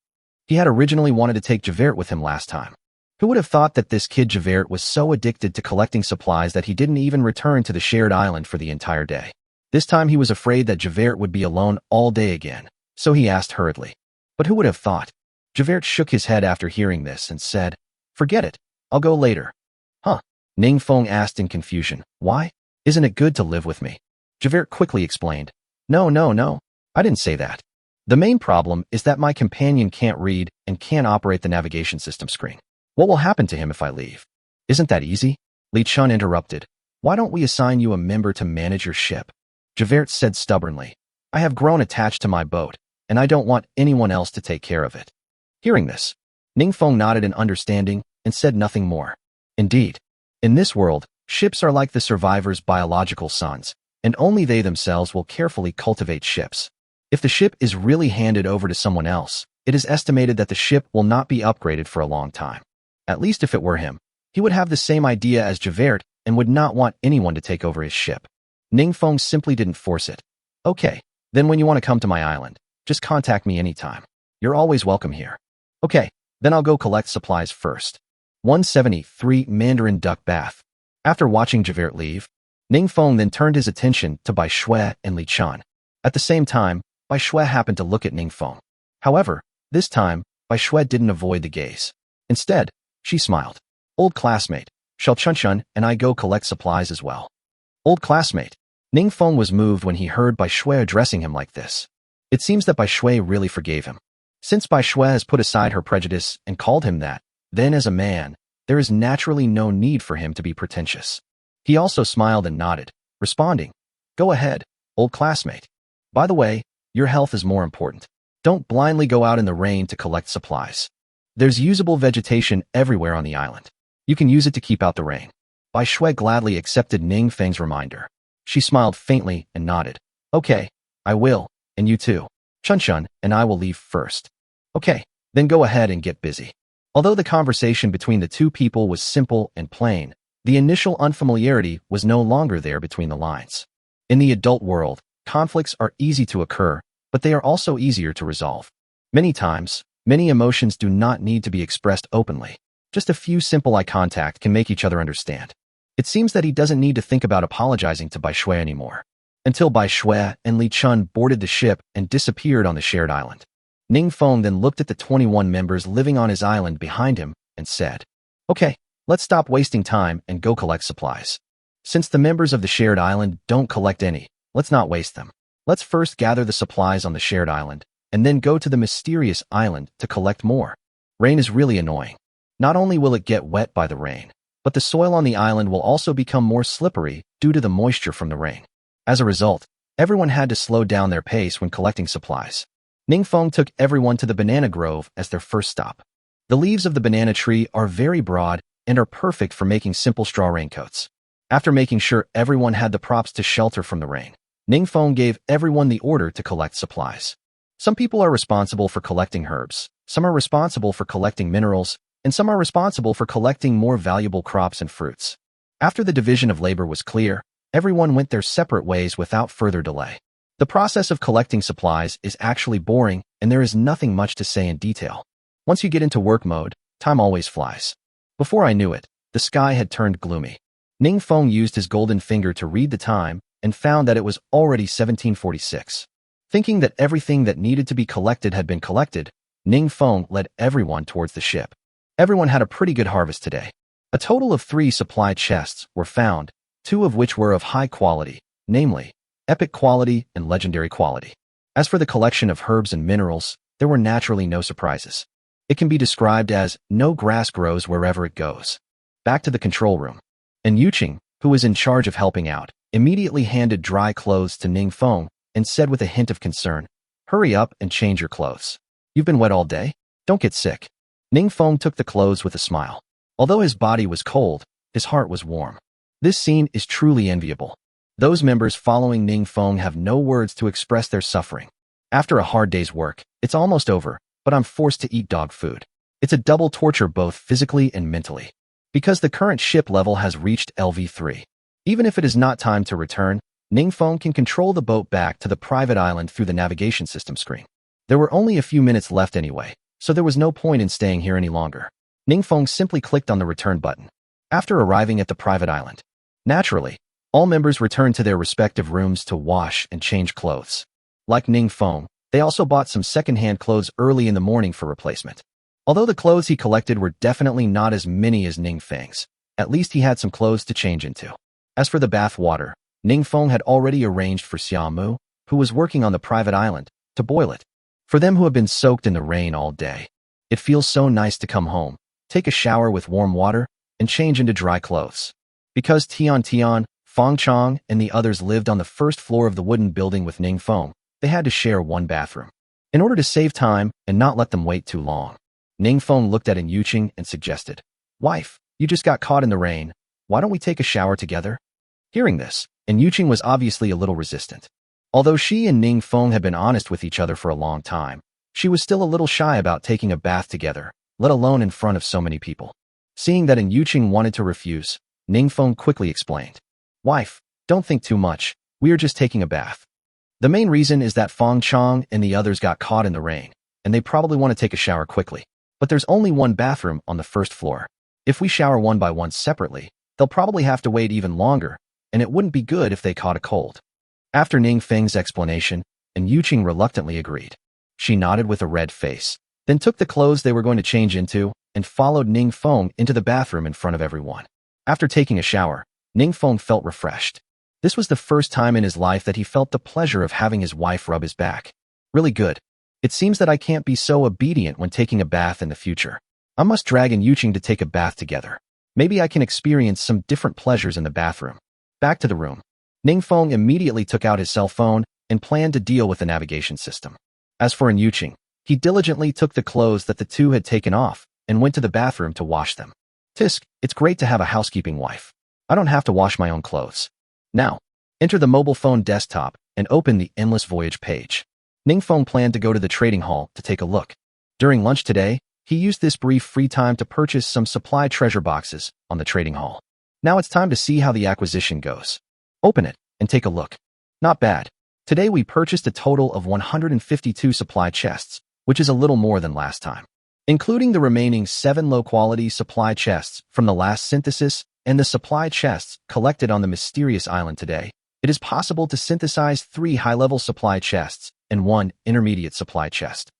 He had originally wanted to take Javert with him last time. Who would have thought that this kid Javert was so addicted to collecting supplies that he didn't even return to the shared island for the entire day? This time he was afraid that Javert would be alone all day again, so he asked hurriedly. But who would have thought? Javert shook his head after hearing this and said, "Forget it, I'll go later." "Huh?" Ningfeng asked in confusion. "Why? Isn't it good to live with me?" Javert quickly explained. No, no, no. I didn't say that. The main problem is that my companion can't read and can't operate the navigation system screen. What will happen to him if I leave? Isn't that easy? Li Chun interrupted. Why don't we assign you a member to manage your ship? Javert said stubbornly. I have grown attached to my boat, and I don't want anyone else to take care of it. Hearing this, Ningfeng nodded in understanding and said nothing more. Indeed, in this world, ships are like the survivors' biological sons, and only they themselves will carefully cultivate ships. If the ship is really handed over to someone else, it is estimated that the ship will not be upgraded for a long time. At least if it were him, he would have the same idea as Javert and would not want anyone to take over his ship. Ningfeng simply didn't force it. Okay, then when you want to come to my island, just contact me anytime. You're always welcome here. Okay, then I'll go collect supplies first. 173 Mandarin Duck Bath. After watching Javert leave, Ningfeng then turned his attention to Bai Shui and Li Chun. At the same time, Bai Shui happened to look at Ningfeng. However, this time, Bai Shui didn't avoid the gaze. Instead, she smiled. Old classmate, shall Chun and I go collect supplies as well? Old classmate. Ningfeng was moved when he heard Bai Shui addressing him like this. It seems that Bai Shui really forgave him. Since Bai Shui has put aside her prejudice and called him that, then as a man, there is naturally no need for him to be pretentious. He also smiled and nodded, responding, Go ahead, old classmate. By the way, your health is more important. Don't blindly go out in the rain to collect supplies. There's usable vegetation everywhere on the island. You can use it to keep out the rain. Bai Shui gladly accepted Ningfeng's reminder. She smiled faintly and nodded. Okay, I will, and you too. Chun and I will leave first. Okay, then go ahead and get busy. Although the conversation between the two people was simple and plain, the initial unfamiliarity was no longer there between the lines. In the adult world, conflicts are easy to occur, but they are also easier to resolve. Many times, many emotions do not need to be expressed openly. Just a few simple eye contact can make each other understand. It seems that he doesn't need to think about apologizing to Bai Shui anymore. Until Bai Shui and Li Chun boarded the ship and disappeared on the shared island. Ningfeng then looked at the 21 members living on his island behind him and said, Okay, let's stop wasting time and go collect supplies. Since the members of the shared island don't collect any, let's not waste them. Let's first gather the supplies on the shared island, and then go to the mysterious island to collect more. Rain is really annoying. Not only will it get wet by the rain, but the soil on the island will also become more slippery due to the moisture from the rain. As a result, everyone had to slow down their pace when collecting supplies. Ningfeng took everyone to the banana grove as their first stop. The leaves of the banana tree are very broad and are perfect for making simple straw raincoats. After making sure everyone had the props to shelter from the rain, Ningfeng gave everyone the order to collect supplies. Some people are responsible for collecting herbs, some are responsible for collecting minerals, and some are responsible for collecting more valuable crops and fruits. After the division of labor was clear, everyone went their separate ways without further delay. The process of collecting supplies is actually boring, and there is nothing much to say in detail. Once you get into work mode, time always flies. Before I knew it, the sky had turned gloomy. Ningfeng used his golden finger to read the time and found that it was already 1746. Thinking that everything that needed to be collected had been collected, Ningfeng led everyone towards the ship. Everyone had a pretty good harvest today. A total of 3 supply chests were found, 2 of which were of high quality, namely, epic quality and legendary quality. As for the collection of herbs and minerals, there were naturally no surprises. It can be described as, no grass grows wherever it goes. Back to the control room. And Yuqing, who was in charge of helping out, immediately handed dry clothes to Ningfeng and said with a hint of concern, Hurry up and change your clothes. You've been wet all day? Don't get sick. Ningfeng took the clothes with a smile. Although his body was cold, his heart was warm. This scene is truly enviable. Those members following Ningfeng have no words to express their suffering. After a hard day's work, it's almost over, but I'm forced to eat dog food. It's a double torture both physically and mentally. Because the current ship level has reached Lv.3. Even if it is not time to return, Ningfeng can control the boat back to the private island through the navigation system screen. There were only a few minutes left anyway, so there was no point in staying here any longer. Ningfeng simply clicked on the return button. After arriving at the private island, naturally, all members returned to their respective rooms to wash and change clothes. Like Ningfeng, they also bought some second-hand clothes early in the morning for replacement. Although the clothes he collected were definitely not as many as Ningfeng's, at least he had some clothes to change into. As for the bath water, Ningfeng had already arranged for Xiaomu, who was working on the private island, to boil it. For them who have been soaked in the rain all day, it feels so nice to come home, take a shower with warm water, and change into dry clothes. Because Tian, Fong Chong, and the others lived on the first floor of the wooden building with Ningfeng, they had to share one bathroom. In order to save time and not let them wait too long, Ningfeng looked at Yuqing and suggested, "Wife, you just got caught in the rain. Why don't we take a shower together?" Hearing this, Yuqing was obviously a little resistant. Although she and Ningfeng had been honest with each other for a long time, she was still a little shy about taking a bath together, let alone in front of so many people. Seeing that Yuqing wanted to refuse, Ningfeng quickly explained, "Wife, don't think too much. We are just taking a bath. The main reason is that Fong Chong and the others got caught in the rain, and they probably want to take a shower quickly. But there's only one bathroom on the first floor. If we shower one by one separately, they'll probably have to wait even longer, and it wouldn't be good if they caught a cold." After Ningfeng's explanation, Yuqing reluctantly agreed. She nodded with a red face, then took the clothes they were going to change into and followed Ningfeng into the bathroom in front of everyone. After taking a shower, Ningfeng felt refreshed. This was the first time in his life that he felt the pleasure of having his wife rub his back. Really good. It seems that I can't be so obedient when taking a bath in the future. I must drag Yuqing to take a bath together. Maybe I can experience some different pleasures in the bathroom. Back to the room. Ningfeng immediately took out his cell phone and planned to deal with the navigation system. As for Yuqing, he diligently took the clothes that the two had taken off and went to the bathroom to wash them. Tisk, it's great to have a housekeeping wife. I don't have to wash my own clothes. Now, enter the mobile phone desktop and open the Endless Voyage page. Ningfeng planned to go to the trading hall to take a look. During lunch today, he used this brief free time to purchase some supply treasure boxes on the trading hall. Now it's time to see how the acquisition goes. Open it and take a look. Not bad. Today we purchased a total of 152 supply chests, which is a little more than last time. Including the remaining 7 low-quality supply chests from the last synthesis and the supply chests collected on the mysterious island today, it is possible to synthesize 3 high-level supply chests and 1 intermediate supply chest.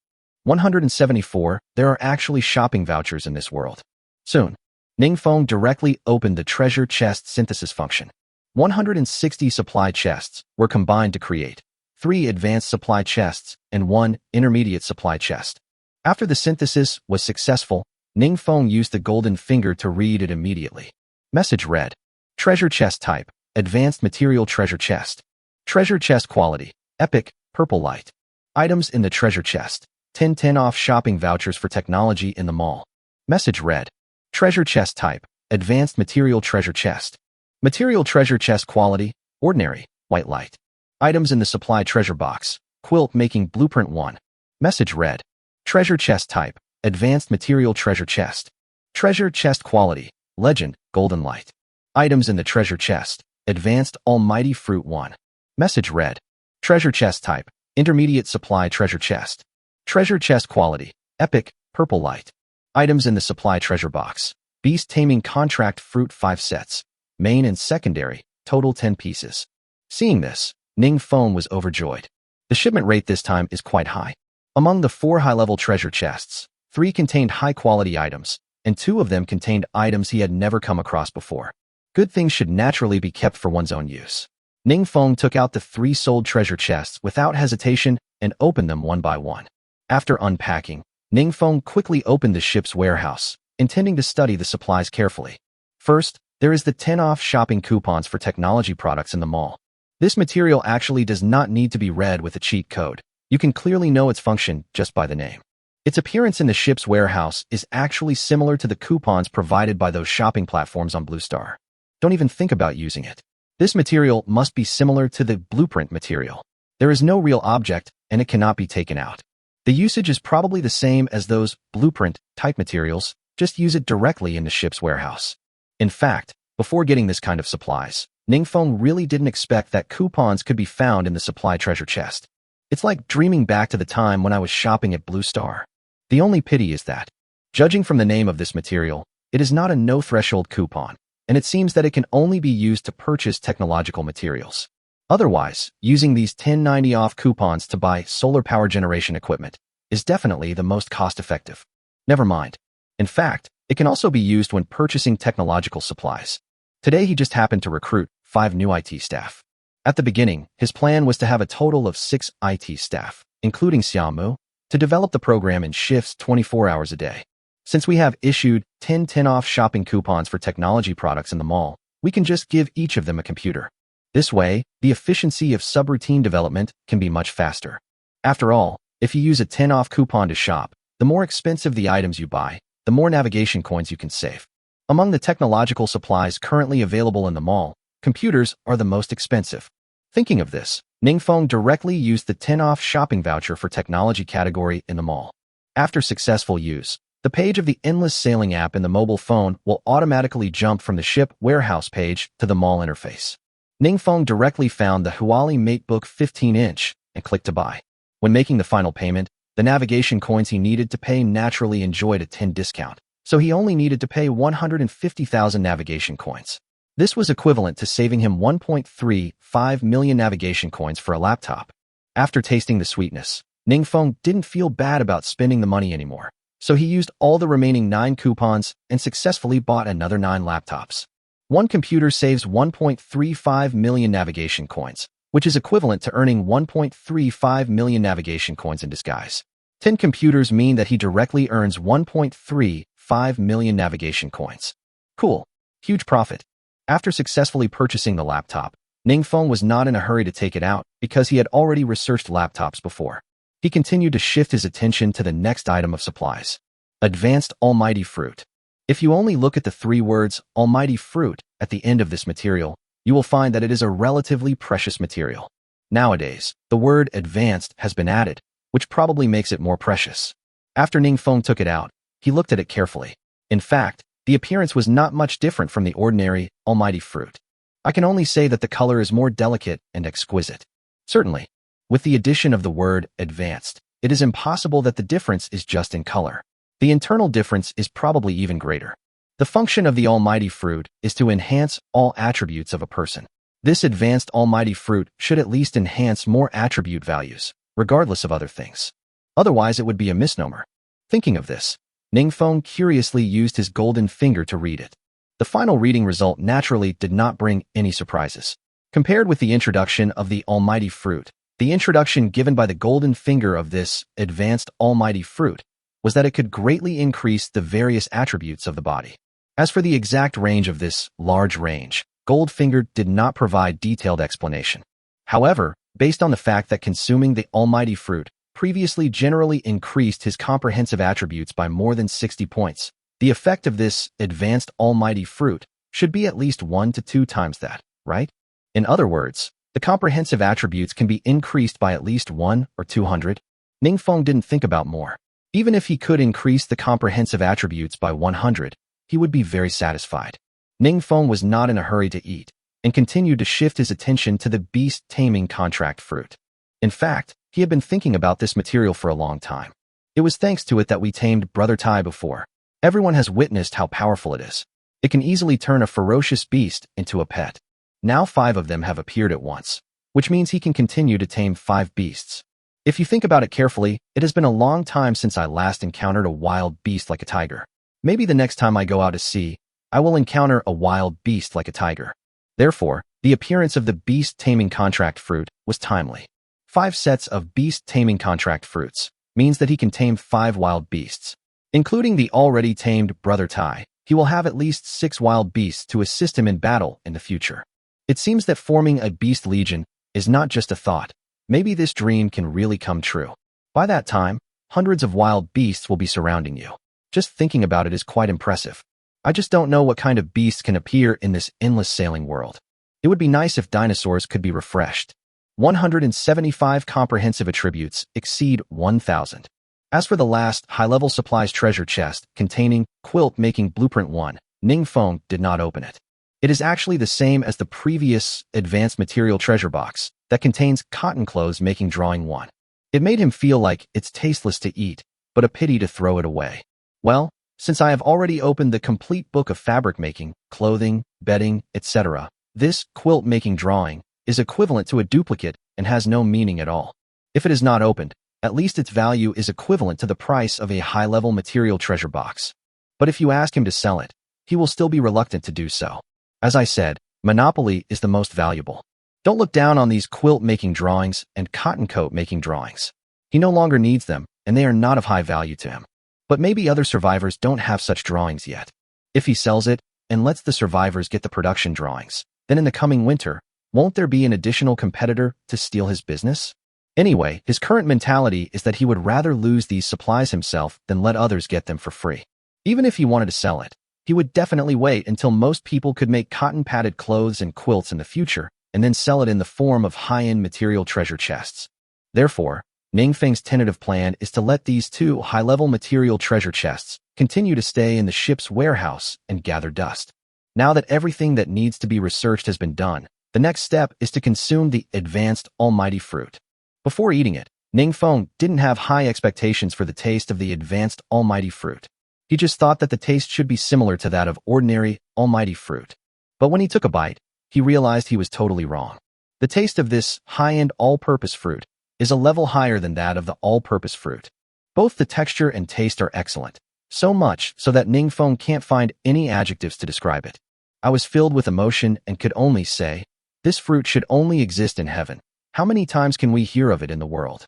174, there are actually shopping vouchers in this world. Soon, Ningfeng directly opened the treasure chest synthesis function. 160 supply chests were combined to create 3 advanced supply chests and 1 intermediate supply chest. After the synthesis was successful, Ningfeng used the golden finger to read it immediately. Message read, "Treasure chest type, advanced material treasure chest. Treasure chest quality, epic, purple light. Items in the treasure chest, 10 off shopping vouchers for technology in the mall." Message read, "Treasure chest type, advanced material treasure chest. Material treasure chest quality, ordinary, white light. Items in the supply treasure box, quilt making blueprint 1. Message read, "Treasure chest type, advanced material treasure chest. Treasure chest quality, legend, golden light. Items in the treasure chest, advanced almighty fruit 1. Message read, "Treasure chest type, intermediate supply treasure chest. Treasure chest quality, epic, purple light. Items in the supply treasure box, beast taming contract fruit 5 sets. Main and secondary, total 10 pieces." Seeing this, Ningfeng was overjoyed. The shipment rate this time is quite high. Among the 4 high-level treasure chests, 3 contained high-quality items, and 2 of them contained items he had never come across before. Good things should naturally be kept for one's own use. Ningfeng took out the 3 sold treasure chests without hesitation and opened them one by one. After unpacking, Ningfeng quickly opened the ship's warehouse, intending to study the supplies carefully. First, there is the 10 off shopping coupons for technology products in the mall. This material actually does not need to be read with a cheat code. You can clearly know its function just by the name. Its appearance in the ship's warehouse is actually similar to the coupons provided by those shopping platforms on Blue Star. Don't even think about using it. This material must be similar to the blueprint material. There is no real object, and it cannot be taken out. The usage is probably the same as those blueprint-type materials, just use it directly in the ship's warehouse. In fact, before getting this kind of supplies, Ningfeng really didn't expect that coupons could be found in the supply treasure chest. It's like dreaming back to the time when I was shopping at Blue Star. The only pity is that, judging from the name of this material, it is not a no-threshold coupon, and it seems that it can only be used to purchase technological materials. Otherwise, using these 1090 off coupons to buy solar power generation equipment is definitely the most cost-effective. Never mind. In fact, it can also be used when purchasing technological supplies. Today he just happened to recruit 5 new IT staff. At the beginning, his plan was to have a total of 6 IT staff, including Xiaomu, to develop the program in shifts 24 hours a day. Since we have issued 10 off shopping coupons for technology products in the mall, we can just give each of them a computer. This way, the efficiency of subroutine development can be much faster. After all, if you use a 10 off coupon to shop, the more expensive the items you buy, the more navigation coins you can save. Among the technological supplies currently available in the mall, computers are the most expensive. Thinking of this, Ningfeng directly used the 10 off shopping voucher for technology category in the mall. After successful use, the page of the endless sailing app in the mobile phone will automatically jump from the ship warehouse page to the mall interface. Ningfeng directly found the Huali MateBook 15-inch and clicked to buy. When making the final payment, the navigation coins he needed to pay naturally enjoyed a 10 discount, so he only needed to pay 150,000 navigation coins. This was equivalent to saving him 1.35 million navigation coins for a laptop. After tasting the sweetness, Ningfeng didn't feel bad about spending the money anymore, so he used all the remaining 9 coupons and successfully bought another 9 laptops. One computer saves 1.35 million navigation coins, which is equivalent to earning 1.35 million navigation coins in disguise. 10 computers mean that he directly earns 1.35 million navigation coins. Cool. Huge profit. After successfully purchasing the laptop, Ningfeng was not in a hurry to take it out because he had already researched laptops before. He continued to shift his attention to the next item of supplies. Advanced Almighty Fruit. If you only look at the 3 words Almighty Fruit at the end of this material, you will find that it is a relatively precious material. Nowadays, the word advanced has been added, which probably makes it more precious. After Ningfeng took it out, he looked at it carefully. In fact, the appearance was not much different from the ordinary Almighty Fruit. I can only say that the color is more delicate and exquisite. Certainly, with the addition of the word advanced, it is impossible that the difference is just in color. The internal difference is probably even greater. The function of the Almighty Fruit is to enhance all attributes of a person. This advanced Almighty Fruit should at least enhance more attribute values, regardless of other things. Otherwise, it would be a misnomer. Thinking of this, Ningfeng curiously used his golden finger to read it. The final reading result naturally did not bring any surprises. Compared with the introduction of the Almighty Fruit, the introduction given by the golden finger of this advanced Almighty Fruit was that it could greatly increase the various attributes of the body. As for the exact range of this large range, Goldfinger did not provide detailed explanation. However, based on the fact that consuming the Almighty Fruit previously generally increased his comprehensive attributes by more than 60 points, the effect of this advanced Almighty Fruit should be at least 1 to 2 times that, right? In other words, the comprehensive attributes can be increased by at least 1 or 200. Ningfeng didn't think about more. Even if he could increase the comprehensive attributes by 100, he would be very satisfied. Ningfeng was not in a hurry to eat and continued to shift his attention to the beast taming contract fruit. In fact, he had been thinking about this material for a long time. It was thanks to it that we tamed Brother Tai before. Everyone has witnessed how powerful it is. It can easily turn a ferocious beast into a pet. Now 5 of them have appeared at once, which means he can continue to tame 5 beasts. If you think about it carefully, it has been a long time since I last encountered a wild beast like a tiger. Maybe the next time I go out to sea, I will encounter a wild beast like a tiger. Therefore, the appearance of the beast taming contract fruit was timely. 5 sets of beast taming contract fruits means that he can tame 5 wild beasts. Including the already tamed Brother Tai, he will have at least 6 wild beasts to assist him in battle in the future. It seems that forming a beast legion is not just a thought. Maybe this dream can really come true. By that time, hundreds of wild beasts will be surrounding you. Just thinking about it is quite impressive. I just don't know what kind of beasts can appear in this endless sailing world. It would be nice if dinosaurs could be refreshed. 175 comprehensive attributes exceed 1,000. As for the last high-level supplies treasure chest containing quilt-making blueprint 1, Ningfeng did not open it. It is actually the same as the previous advanced material treasure box that contains cotton clothes making drawing 1. It made him feel like it's tasteless to eat, but a pity to throw it away. Well, since I have already opened the complete book of fabric making, clothing, bedding, etc., this quilt-making drawing is equivalent to a duplicate and has no meaning at all. If it is not opened, at least its value is equivalent to the price of a high-level material treasure box. But if you ask him to sell it, he will still be reluctant to do so. As I said, Monopoly is the most valuable. Don't look down on these quilt-making drawings and cotton coat-making drawings. He no longer needs them, and they are not of high value to him. But maybe other survivors don't have such drawings yet. If he sells it and lets the survivors get the production drawings, then in the coming winter, won't there be an additional competitor to steal his business? Anyway, his current mentality is that he would rather lose these supplies himself than let others get them for free. Even if he wanted to sell it, he would definitely wait until most people could make cotton-padded clothes and quilts in the future, and then sell it in the form of high-end material treasure chests. Therefore, Ningfeng's tentative plan is to let these two high-level material treasure chests continue to stay in the ship's warehouse and gather dust. Now that everything that needs to be researched has been done, the next step is to consume the advanced almighty fruit. Before eating it, Ningfeng didn't have high expectations for the taste of the advanced almighty fruit. He just thought that the taste should be similar to that of ordinary almighty fruit. But when he took a bite, he realized he was totally wrong. The taste of this high-end all-purpose fruit is a level higher than that of the all-purpose fruit. Both the texture and taste are excellent, so much so that Ningfeng can't find any adjectives to describe it. I was filled with emotion and could only say, this fruit should only exist in heaven. How many times can we hear of it in the world?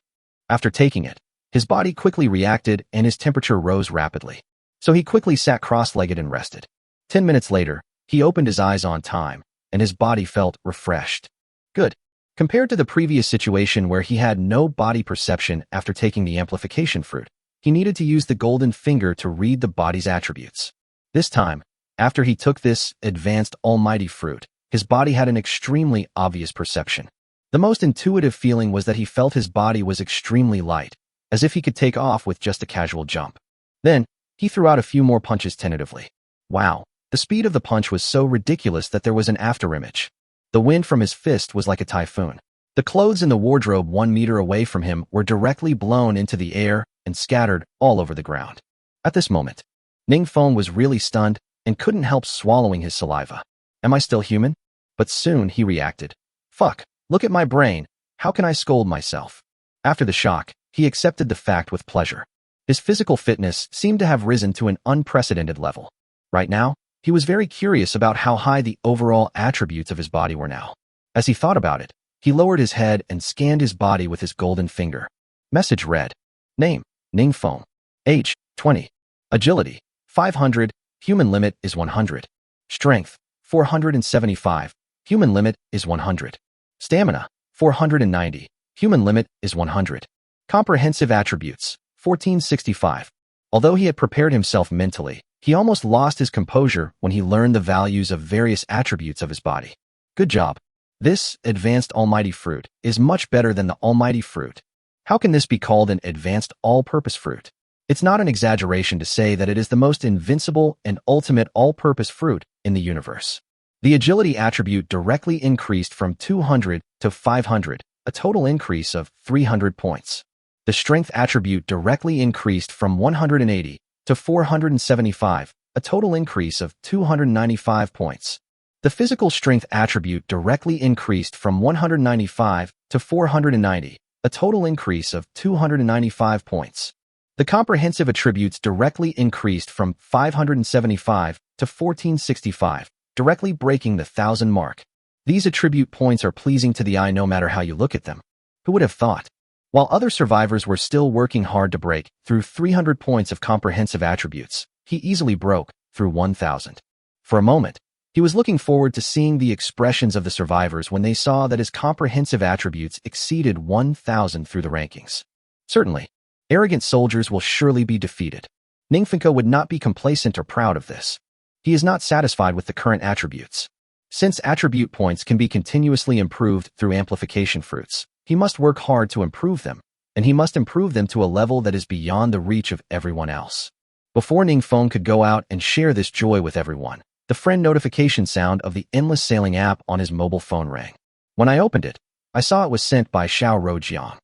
After taking it, his body quickly reacted and his temperature rose rapidly. So he quickly sat cross-legged and rested. 10 minutes later, he opened his eyes on time, and his body felt refreshed. Good. Compared to the previous situation where he had no body perception after taking the amplification fruit, he needed to use the golden finger to read the body's attributes. This time, after he took this advanced almighty fruit, his body had an extremely obvious perception. The most intuitive feeling was that he felt his body was extremely light, as if he could take off with just a casual jump. Then, he threw out a few more punches tentatively. Wow, the speed of the punch was so ridiculous that there was an afterimage. The wind from his fist was like a typhoon. The clothes in the wardrobe 1 meter away from him were directly blown into the air and scattered all over the ground. At this moment, Ningfeng was really stunned and couldn't help swallowing his saliva. Am I still human? But soon he reacted. Fuck, look at my brain. How can I scold myself? After the shock, he accepted the fact with pleasure. His physical fitness seemed to have risen to an unprecedented level. Right now, he was very curious about how high the overall attributes of his body were now. As he thought about it, he lowered his head and scanned his body with his golden finger. Message read. Name, Ningfeng. Age, 20. Agility, 500. Human limit is 100. Strength, 475. Human limit is 100. Stamina, 490. Human limit is 100. Comprehensive attributes, 1465. Although he had prepared himself mentally, he almost lost his composure when he learned the values of various attributes of his body. Good job. This advanced almighty fruit is much better than the almighty fruit. How can this be called an advanced all-purpose fruit? It's not an exaggeration to say that it is the most invincible and ultimate all-purpose fruit in the universe. The agility attribute directly increased from 200 to 500, a total increase of 300 points. The strength attribute directly increased from 180 to 475, a total increase of 295 points. The physical strength attribute directly increased from 195 to 490, a total increase of 295 points. The comprehensive attributes directly increased from 575 to 1465, directly breaking the 1,000 mark. These attribute points are pleasing to the eye no matter how you look at them. Who would have thought? While other survivors were still working hard to break through 300 points of comprehensive attributes, he easily broke through 1,000. For a moment, he was looking forward to seeing the expressions of the survivors when they saw that his comprehensive attributes exceeded 1,000 through the rankings. Certainly, arrogant soldiers will surely be defeated. Ningfeng would not be complacent or proud of this. He is not satisfied with the current attributes. Since attribute points can be continuously improved through amplification fruits, he must work hard to improve them, and he must improve them to a level that is beyond the reach of everyone else. Before Ningfeng could go out and share this joy with everyone, the friend notification sound of the Endless Sailing app on his mobile phone rang. When I opened it, I saw it was sent by Xiao Rojiang.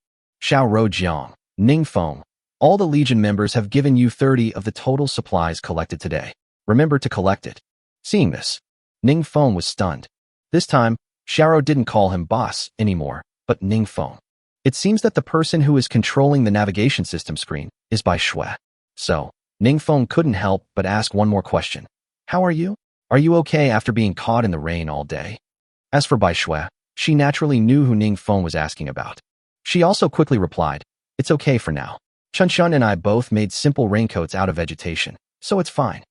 Xiao Rojiang, Ningfeng, all the Legion members have given you 30 of the total supplies collected today. Remember to collect it. Seeing this, Ningfeng was stunned. This time, Xiao didn't call him boss anymore, but Ningfeng. It seems that the person who is controlling the navigation system screen is Bai Shui. So, Ningfeng couldn't help but ask one more question. How are you? Are you okay after being caught in the rain all day? As for Bai Shui, She naturally knew who Ning Feng was asking about. She also quickly replied, "It's okay for now. Chun Chun and I both made simple raincoats out of vegetation, so it's fine."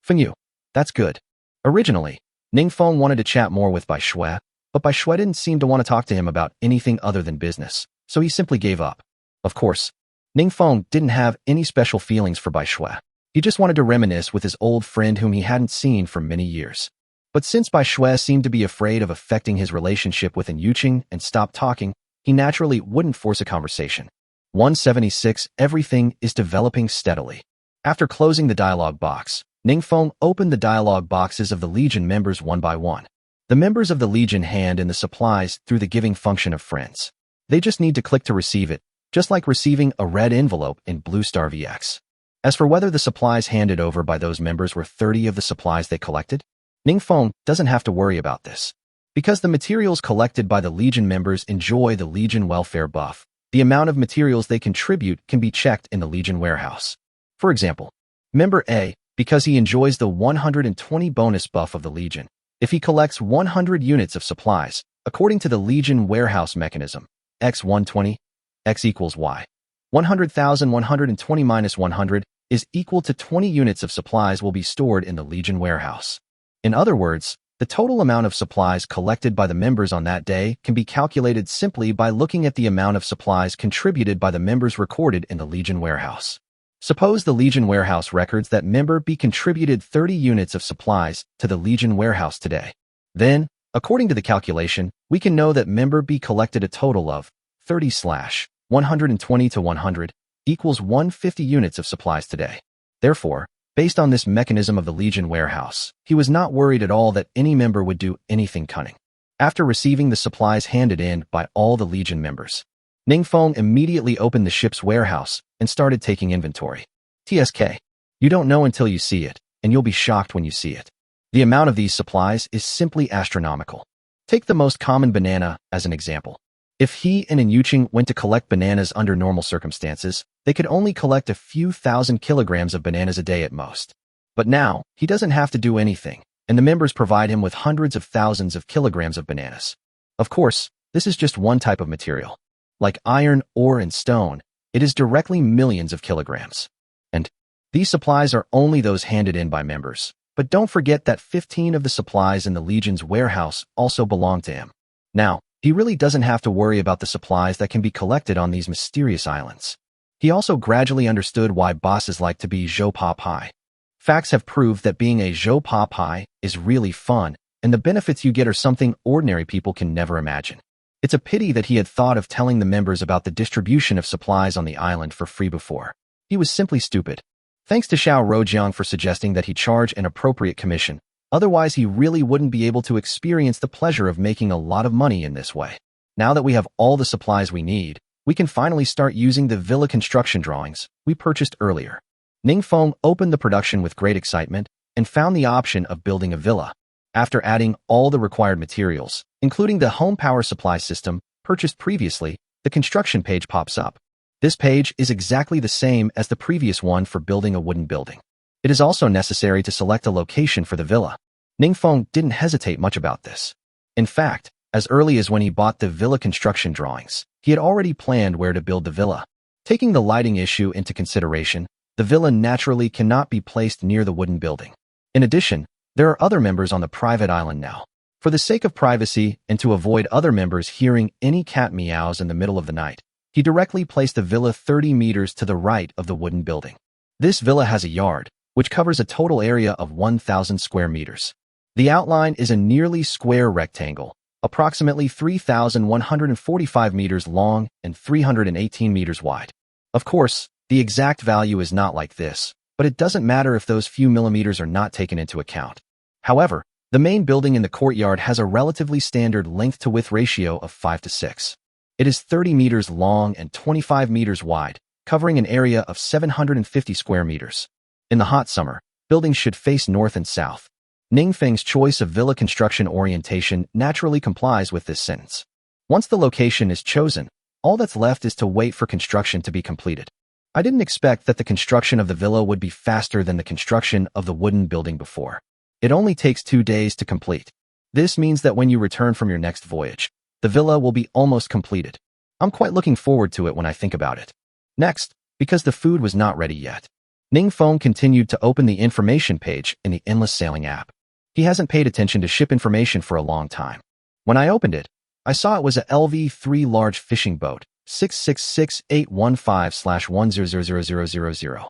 Feng Yu, that's good. Originally, Ning Feng wanted to chat more with Bai Shui, but Bai Shui didn't seem to want to talk to him about anything other than business, so he simply gave up. Of course, Ning Feng didn't have any special feelings for Bai Shui. He just wanted to reminisce with his old friend whom he hadn't seen for many years. But since Bai Shui seemed to be afraid of affecting his relationship with An Yuqing and stopped talking, he naturally wouldn't force a conversation. 176. Everything is developing steadily. After closing the dialogue box, Ning Feng opened the dialogue boxes of the Legion members one by one. The members of the Legion hand in the supplies through the giving function of friends. They just need to click to receive it, just like receiving a red envelope in Blue Star VX. As for whether the supplies handed over by those members were 30 of the supplies they collected, Ning Feng doesn't have to worry about this. Because the materials collected by the Legion members enjoy the Legion welfare buff, the amount of materials they contribute can be checked in the Legion warehouse. For example, member A, because he enjoys the 120 bonus buff of the Legion, if he collects 100 units of supplies, according to the Legion warehouse mechanism, x 120, x equals y. 100,000 120 minus 100 is equal to 20 units of supplies will be stored in the Legion warehouse. In other words, the total amount of supplies collected by the members on that day can be calculated simply by looking at the amount of supplies contributed by the members recorded in the Legion warehouse. Suppose the Legion warehouse records that member B contributed 30 units of supplies to the Legion warehouse today. Then, according to the calculation, we can know that member B collected a total of 30/120 to 100 equals 150 units of supplies today. Therefore, based on this mechanism of the Legion warehouse, he was not worried at all that any member would do anything cunning. After receiving the supplies handed in by all the Legion members, Ning Feng immediately opened the ship's warehouse and started taking inventory. TSK. You don't know until you see it, and you'll be shocked when you see it. The amount of these supplies is simply astronomical. Take the most common banana as an example. If he and An Yuqing went to collect bananas under normal circumstances, they could only collect a few thousand kilograms of bananas a day at most. But now, he doesn't have to do anything, and the members provide him with hundreds of thousands of kilograms of bananas. Of course, this is just one type of material. Like iron, ore, and stone, it is directly millions of kilograms. And these supplies are only those handed in by members. But don't forget that 15 of the supplies in the Legion's warehouse also belong to him. Now, he really doesn't have to worry about the supplies that can be collected on these mysterious islands. He also gradually understood why bosses like to be Zhou Pa Pai. Facts have proved that being a Zhou Pa Pai is really fun, and the benefits you get are something ordinary people can never imagine. It's a pity that he had thought of telling the members about the distribution of supplies on the island for free before. He was simply stupid. Thanks to Xiao Rojiang for suggesting that he charge an appropriate commission. Otherwise, he really wouldn't be able to experience the pleasure of making a lot of money in this way. Now that we have all the supplies we need, we can finally start using the villa construction drawings we purchased earlier. Ning Feng opened the production with great excitement and found the option of building a villa. After adding all the required materials, including the home power supply system purchased previously, the construction page pops up. This page is exactly the same as the previous one for building a wooden building. It is also necessary to select a location for the villa. Ning Feng didn't hesitate much about this. In fact, as early as when he bought the villa construction drawings, he had already planned where to build the villa. Taking the lighting issue into consideration, the villa naturally cannot be placed near the wooden building. In addition, there are other members on the private island now. For the sake of privacy and to avoid other members hearing any cat meows in the middle of the night, he directly placed the villa 30 meters to the right of the wooden building. This villa has a yard, which covers a total area of 1,000 square meters. The outline is a nearly square rectangle, approximately 3,145 meters long and 318 meters wide. Of course, the exact value is not like this, but it doesn't matter if those few millimeters are not taken into account. However, the main building in the courtyard has a relatively standard length-to-width ratio of 5:6. It is 30 meters long and 25 meters wide, covering an area of 750 square meters. In the hot summer, buildings should face north and south. Ning Feng's choice of villa construction orientation naturally complies with this sentence. Once the location is chosen, all that's left is to wait for construction to be completed. I didn't expect that the construction of the villa would be faster than the construction of the wooden building before. It only takes 2 days to complete. This means that when you return from your next voyage, The villa will be almost completed. I'm quite looking forward to it when I think about it. Next, because the food was not ready yet, Ningfeng continued to open the information page in the Endless Sailing app. He hasn't paid attention to ship information for a long time. When I opened it, I saw it was a Lv.3 large fishing boat, 666-815/100000.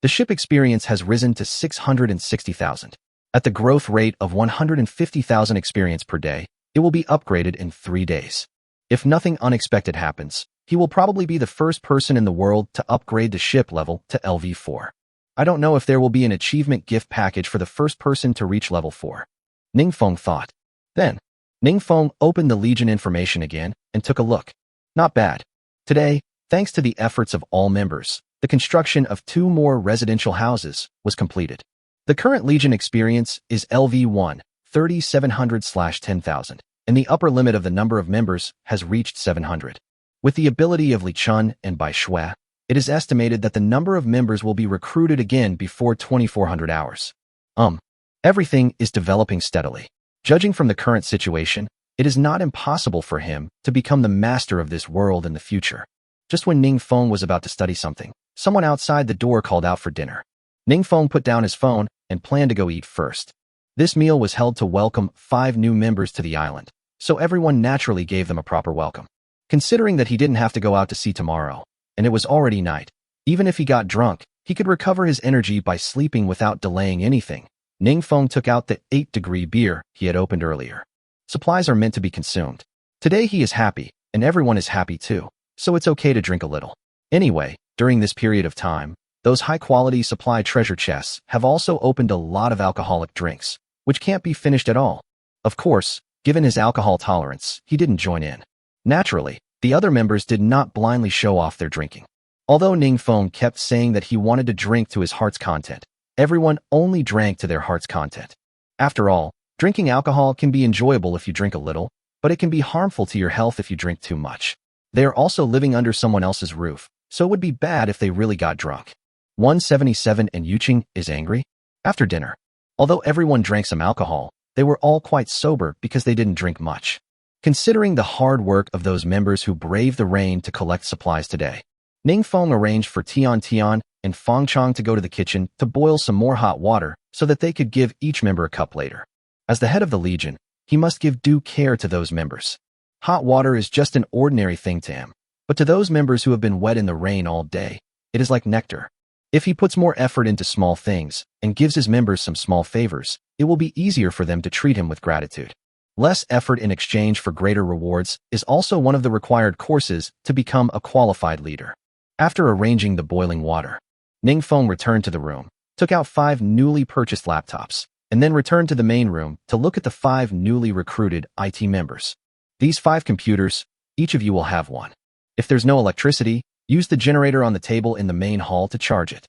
The ship experience has risen to 660,000. At the growth rate of 150,000 experience per day, it will be upgraded in 3 days. If nothing unexpected happens, he will probably be the first person in the world to upgrade the ship level to Lv.4. I don't know if there will be an achievement gift package for the first person to reach level 4. Ningfeng thought. Then, Ningfeng opened the Legion information again and took a look. Not bad. Today, thanks to the efforts of all members, the construction of 2 more residential houses was completed. The current Legion experience is Lv.100 700/10,000, and the upper limit of the number of members has reached 700. With the ability of Li Chun and Bai Shui, it is estimated that the number of members will be recruited again before 2400 hours. Everything is developing steadily. Judging from the current situation, it is not impossible for him to become the master of this world in the future. Just when Ningfeng was about to study something, someone outside the door called out for dinner. Ningfeng put down his phone and planned to go eat first. This meal was held to welcome 5 new members to the island, so everyone naturally gave them a proper welcome. Considering that he didn't have to go out to sea tomorrow, and it was already night, even if he got drunk, he could recover his energy by sleeping without delaying anything. Ningfeng took out the 8-degree beer he had opened earlier. Supplies are meant to be consumed. Today he is happy, and everyone is happy too, so it's okay to drink a little. Anyway, during this period of time, those high-quality supply treasure chests have also opened a lot of alcoholic drinks, which can't be finished at all. Of course, given his alcohol tolerance, he didn't join in. Naturally, the other members did not blindly show off their drinking. Although Ningfeng kept saying that he wanted to drink to his heart's content, everyone only drank to their heart's content. After all, drinking alcohol can be enjoyable if you drink a little, but it can be harmful to your health if you drink too much. They are also living under someone else's roof, so it would be bad if they really got drunk. 177 and Yuqing is angry? After dinner. Although everyone drank some alcohol, they were all quite sober because they didn't drink much. Considering the hard work of those members who braved the rain to collect supplies today, Ningfeng arranged for Tian and Fangchang to go to the kitchen to boil some more hot water so that they could give each member a cup later. As the head of the Legion, he must give due care to those members. Hot water is just an ordinary thing to him, but to those members who have been wet in the rain all day, it is like nectar. If he puts more effort into small things and gives his members some small favors, it will be easier for them to treat him with gratitude. Less effort in exchange for greater rewards is also one of the required courses to become a qualified leader. After arranging the boiling water, Ningfeng returned to the room, took out 5 newly purchased laptops, and then returned to the main room to look at the 5 newly recruited IT members. These 5 computers, each of you will have one. If there's no electricity, use the generator on the table in the main hall to charge it.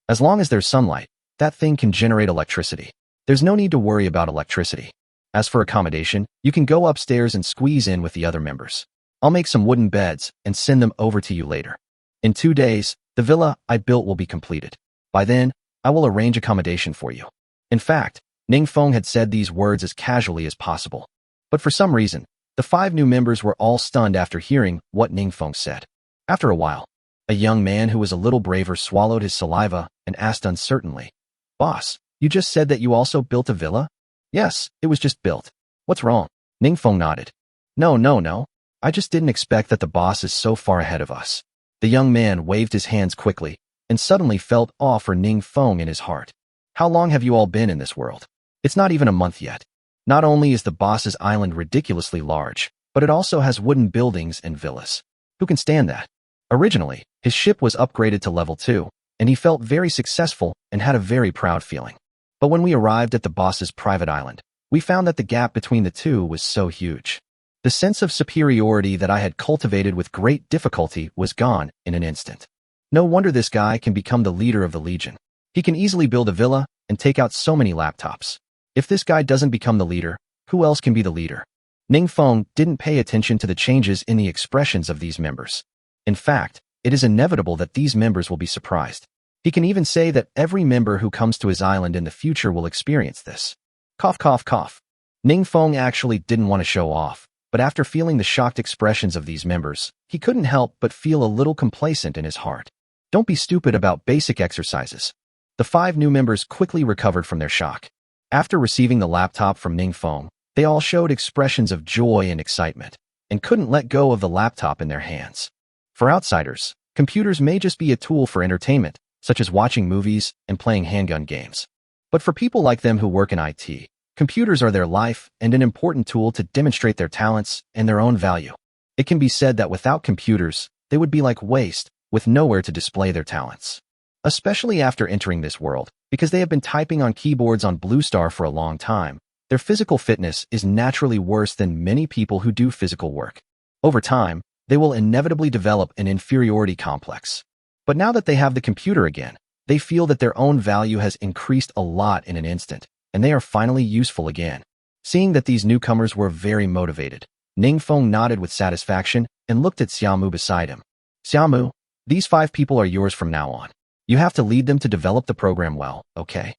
As long as there's sunlight, that thing can generate electricity. There's no need to worry about electricity. As for accommodation, you can go upstairs and squeeze in with the other members. I'll make some wooden beds and send them over to you later. In 2 days, the villa I built will be completed. By then, I will arrange accommodation for you. In fact, Ningfeng had said these words as casually as possible. But for some reason, the 5 new members were all stunned after hearing what Ningfeng said. After a while, a young man who was a little braver swallowed his saliva and asked uncertainly, "Boss, you just said that you also built a villa?" "Yes, it was just built. What's wrong?" Ningfeng nodded. No. I just didn't expect that the boss is so far ahead of us." The young man waved his hands quickly and suddenly felt awe for Ningfeng in his heart. "How long have you all been in this world? It's not even a month yet. Not only is the boss's island ridiculously large, but it also has wooden buildings and villas. Who can stand that?" Originally, his ship was upgraded to level 2, and he felt very successful and had a very proud feeling. But when we arrived at the boss's private island, we found that the gap between the two was so huge. The sense of superiority that I had cultivated with great difficulty was gone in an instant. No wonder this guy can become the leader of the Legion. He can easily build a villa and take out so many laptops. If this guy doesn't become the leader, who else can be the leader? Ningfeng didn't pay attention to the changes in the expressions of these members. In fact, it is inevitable that these members will be surprised. He can even say that every member who comes to his island in the future will experience this. Cough, cough, cough. Ningfeng actually didn't want to show off, but after feeling the shocked expressions of these members, he couldn't help but feel a little complacent in his heart. Don't be stupid about basic exercises. The 5 new members quickly recovered from their shock. After receiving the laptop from Ningfeng, they all showed expressions of joy and excitement, and couldn't let go of the laptop in their hands. For outsiders, computers may just be a tool for entertainment, such as watching movies and playing handgun games. But for people like them who work in IT, computers are their life and an important tool to demonstrate their talents and their own value. It can be said that without computers, they would be like waste, with nowhere to display their talents. Especially after entering this world, because they have been typing on keyboards on Blue Star for a long time, their physical fitness is naturally worse than many people who do physical work. Over time, they will inevitably develop an inferiority complex. But now that they have the computer again, they feel that their own value has increased a lot in an instant, and they are finally useful again. Seeing that these newcomers were very motivated, Ningfeng nodded with satisfaction and looked at Xiaomu beside him. Xiaomu, these 5 people are yours from now on. You have to lead them to develop the program well, okay?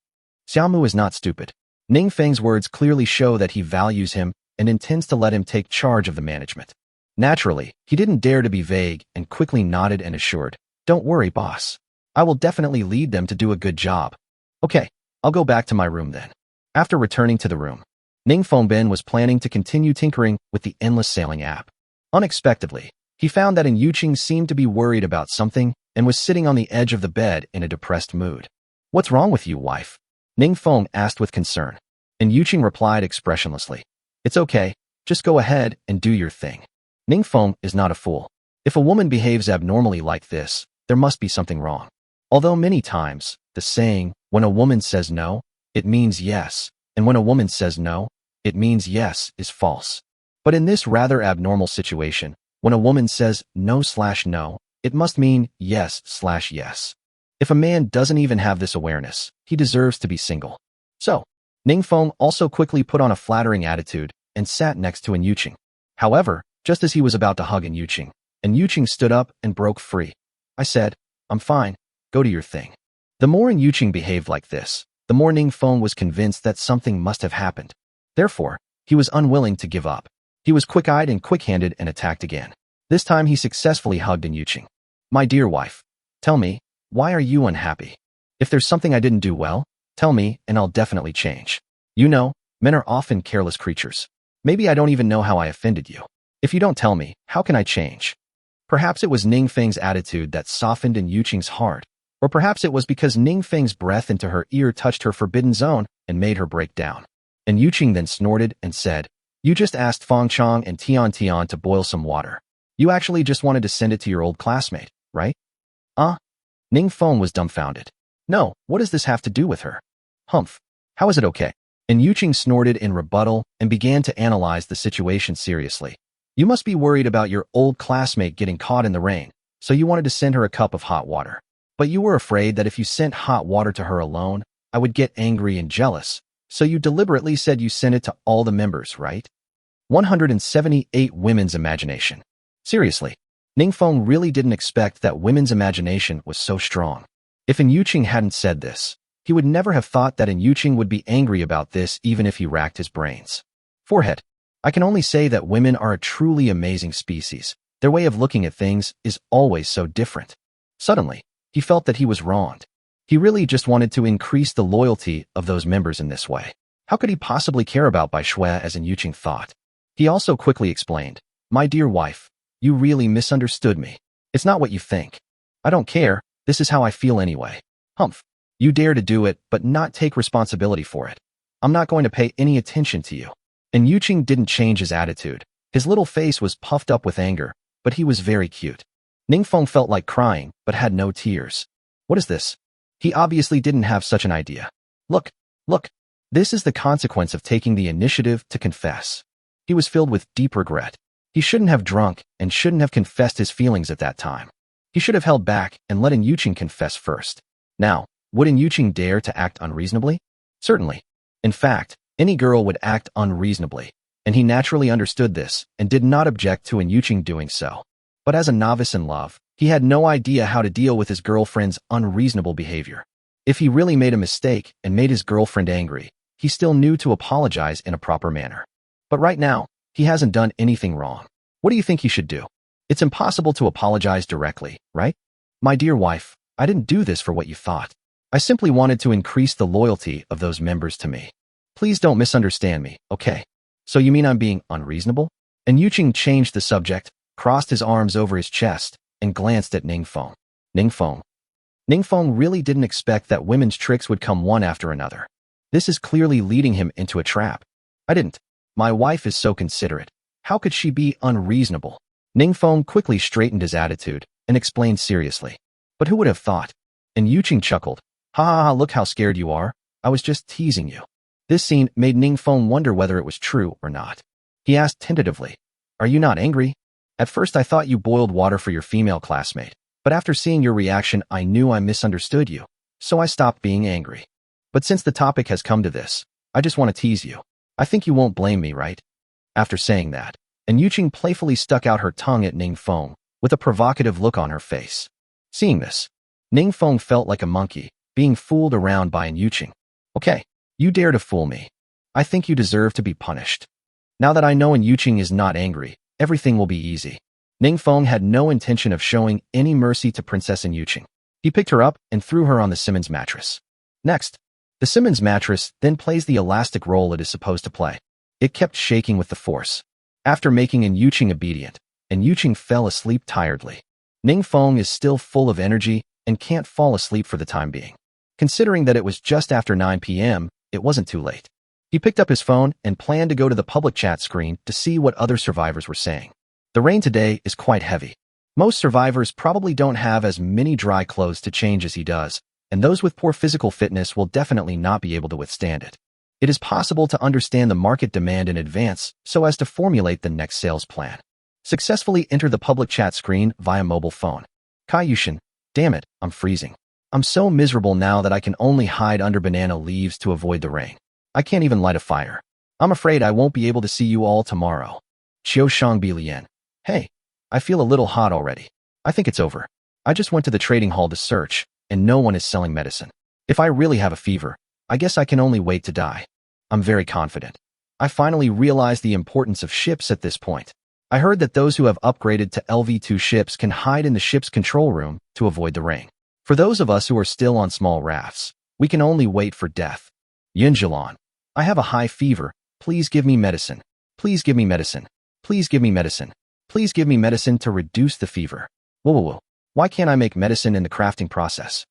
Xiaomu is not stupid. Ningfeng's words clearly show that he values him and intends to let him take charge of the management. Naturally, he didn't dare to be vague and quickly nodded and assured, "Don't worry, boss. I will definitely lead them to do a good job." Okay, I'll go back to my room then. After returning to the room, Ningfeng was planning to continue tinkering with the endless sailing app. Unexpectedly, he found that Yuqing seemed to be worried about something and was sitting on the edge of the bed in a depressed mood. "What's wrong with you, wife?" Ningfeng asked with concern. And Yuqing replied expressionlessly, "It's okay, just go ahead and do your thing." Ningfeng is not a fool. If a woman behaves abnormally like this, there must be something wrong. Although many times, the saying, when a woman says no, it means yes, and when a woman says no, it means yes, is false. But in this rather abnormal situation, when a woman says no/no, it must mean yes/yes. If a man doesn't even have this awareness, he deserves to be single. So, Ningfeng also quickly put on a flattering attitude and sat next to Yuqing. However, just as he was about to hug Yuqing stood up and broke free. "I said, I'm fine, go do your thing." The more Yuqing behaved like this, the more Ningfeng was convinced that something must have happened. Therefore, he was unwilling to give up. He was quick-eyed and quick-handed and attacked again. This time he successfully hugged Yuqing. "My dear wife, tell me, why are you unhappy? If there's something I didn't do well, tell me and I'll definitely change. You know, men are often careless creatures. Maybe I don't even know how I offended you. If you don't tell me, how can I change?" Perhaps it was Ningfeng's attitude that softened Yuqing's heart, or perhaps it was because Ningfeng's breath into her ear touched her forbidden zone and made her break down. And Yuqing then snorted and said, "You just asked Feng Chang and Tian Tian to boil some water. You actually just wanted to send it to your old classmate, right?" Ningfeng was dumbfounded. "No, what does this have to do with her? Humph, how is it okay?" And Yuqing snorted in rebuttal and began to analyze the situation seriously. "You must be worried about your old classmate getting caught in the rain, so you wanted to send her a cup of hot water. But you were afraid that if you sent hot water to her alone, I would get angry and jealous, so you deliberately said you sent it to all the members, right?" 178 Women's imagination. Seriously, Ningfeng really didn't expect that women's imagination was so strong. If Yuqing hadn't said this, he would never have thought that Yuqing would be angry about this even if he racked his brains. Forehead. I can only say that women are a truly amazing species. Their way of looking at things is always so different. Suddenly, he felt that he was wronged. He really just wanted to increase the loyalty of those members in this way. How could he possibly care about Bai Shui as Yuqing thought? He also quickly explained, "My dear wife, you really misunderstood me. It's not what you think. I don't care, this is how I feel anyway. Humph. You dare to do it but not take responsibility for it. I'm not going to pay any attention to you." And Yuqing didn't change his attitude. His little face was puffed up with anger, but he was very cute. Ningfeng felt like crying, but had no tears. What is this? He obviously didn't have such an idea. Look. This is the consequence of taking the initiative to confess. He was filled with deep regret. He shouldn't have drunk and shouldn't have confessed his feelings at that time. He should have held back and let Yuqing confess first. Now, would Yuqing dare to act unreasonably? Certainly. In fact, any girl would act unreasonably, and he naturally understood this and did not object to Yuqing doing so. But as a novice in love, he had no idea how to deal with his girlfriend's unreasonable behavior. If he really made a mistake and made his girlfriend angry, he still knew to apologize in a proper manner. But right now, He hasn't done anything wrong. What do you think he should do? It's impossible to apologize directly, right? My dear wife, I didn't do this for what you thought. I simply wanted to increase the loyalty of those members to me. Please don't misunderstand me, okay? So you mean I'm being unreasonable? And Yuqing changed the subject, crossed his arms over his chest, and glanced at Ningfeng. Ningfeng. Ningfeng really didn't expect that women's tricks would come one after another. This is clearly leading him into a trap. I didn't. My wife is so considerate. How could she be unreasonable? Ningfeng quickly straightened his attitude and explained seriously. But who would have thought? And Yuqing chuckled. Ha ha ha, look how scared you are. I was just teasing you. This scene made Ningfeng wonder whether it was true or not. He asked tentatively, Are you not angry? At first I thought you boiled water for your female classmate, but after seeing your reaction I knew I misunderstood you, so I stopped being angry. But since the topic has come to this, I just want to tease you. I think you won't blame me, right? After saying that, and Yuqing playfully stuck out her tongue at Ningfeng with a provocative look on her face. Seeing this, Ningfeng felt like a monkey, being fooled around by an Yuqing. Okay, you dare to fool me. I think you deserve to be punished. Now that I know an Yuqing is not angry, everything will be easy. Ningfeng had no intention of showing any mercy to Princess Yuqing. He picked her up and threw her on the Simmons mattress. Next, the Simmons mattress then plays the elastic role it is supposed to play. It kept shaking with the force. After making an Yuqing obedient, and Yuqing fell asleep tiredly. Ningfeng is still full of energy and can't fall asleep for the time being. Considering that it was just after 9 p.m., it wasn't too late. He picked up his phone and planned to go to the public chat screen to see what other survivors were saying. The rain today is quite heavy. Most survivors probably don't have as many dry clothes to change as he does, and those with poor physical fitness will definitely not be able to withstand it. It is possible to understand the market demand in advance so as to formulate the next sales plan. Successfully enter the public chat screen via mobile phone. Kaiyushin, damn it, I'm freezing. I'm so miserable now that I can only hide under banana leaves to avoid the rain. I can't even light a fire. I'm afraid I won't be able to see you all tomorrow. Qiushang Bilian. Hey, I feel a little hot already. I think it's over. I just went to the trading hall to search, and no one is selling medicine. If I really have a fever, I guess I can only wait to die. I'm very confident. I finally realized the importance of ships at this point. I heard that those who have upgraded to Lv.2 ships can hide in the ship's control room to avoid the rain. For those of us who are still on small rafts, we can only wait for death. Yunjilan. I have a high fever. Please give me medicine. Please give me medicine. Please give me medicine. Please give me medicine to reduce the fever. Whoa. Why can't I make medicine in the crafting process?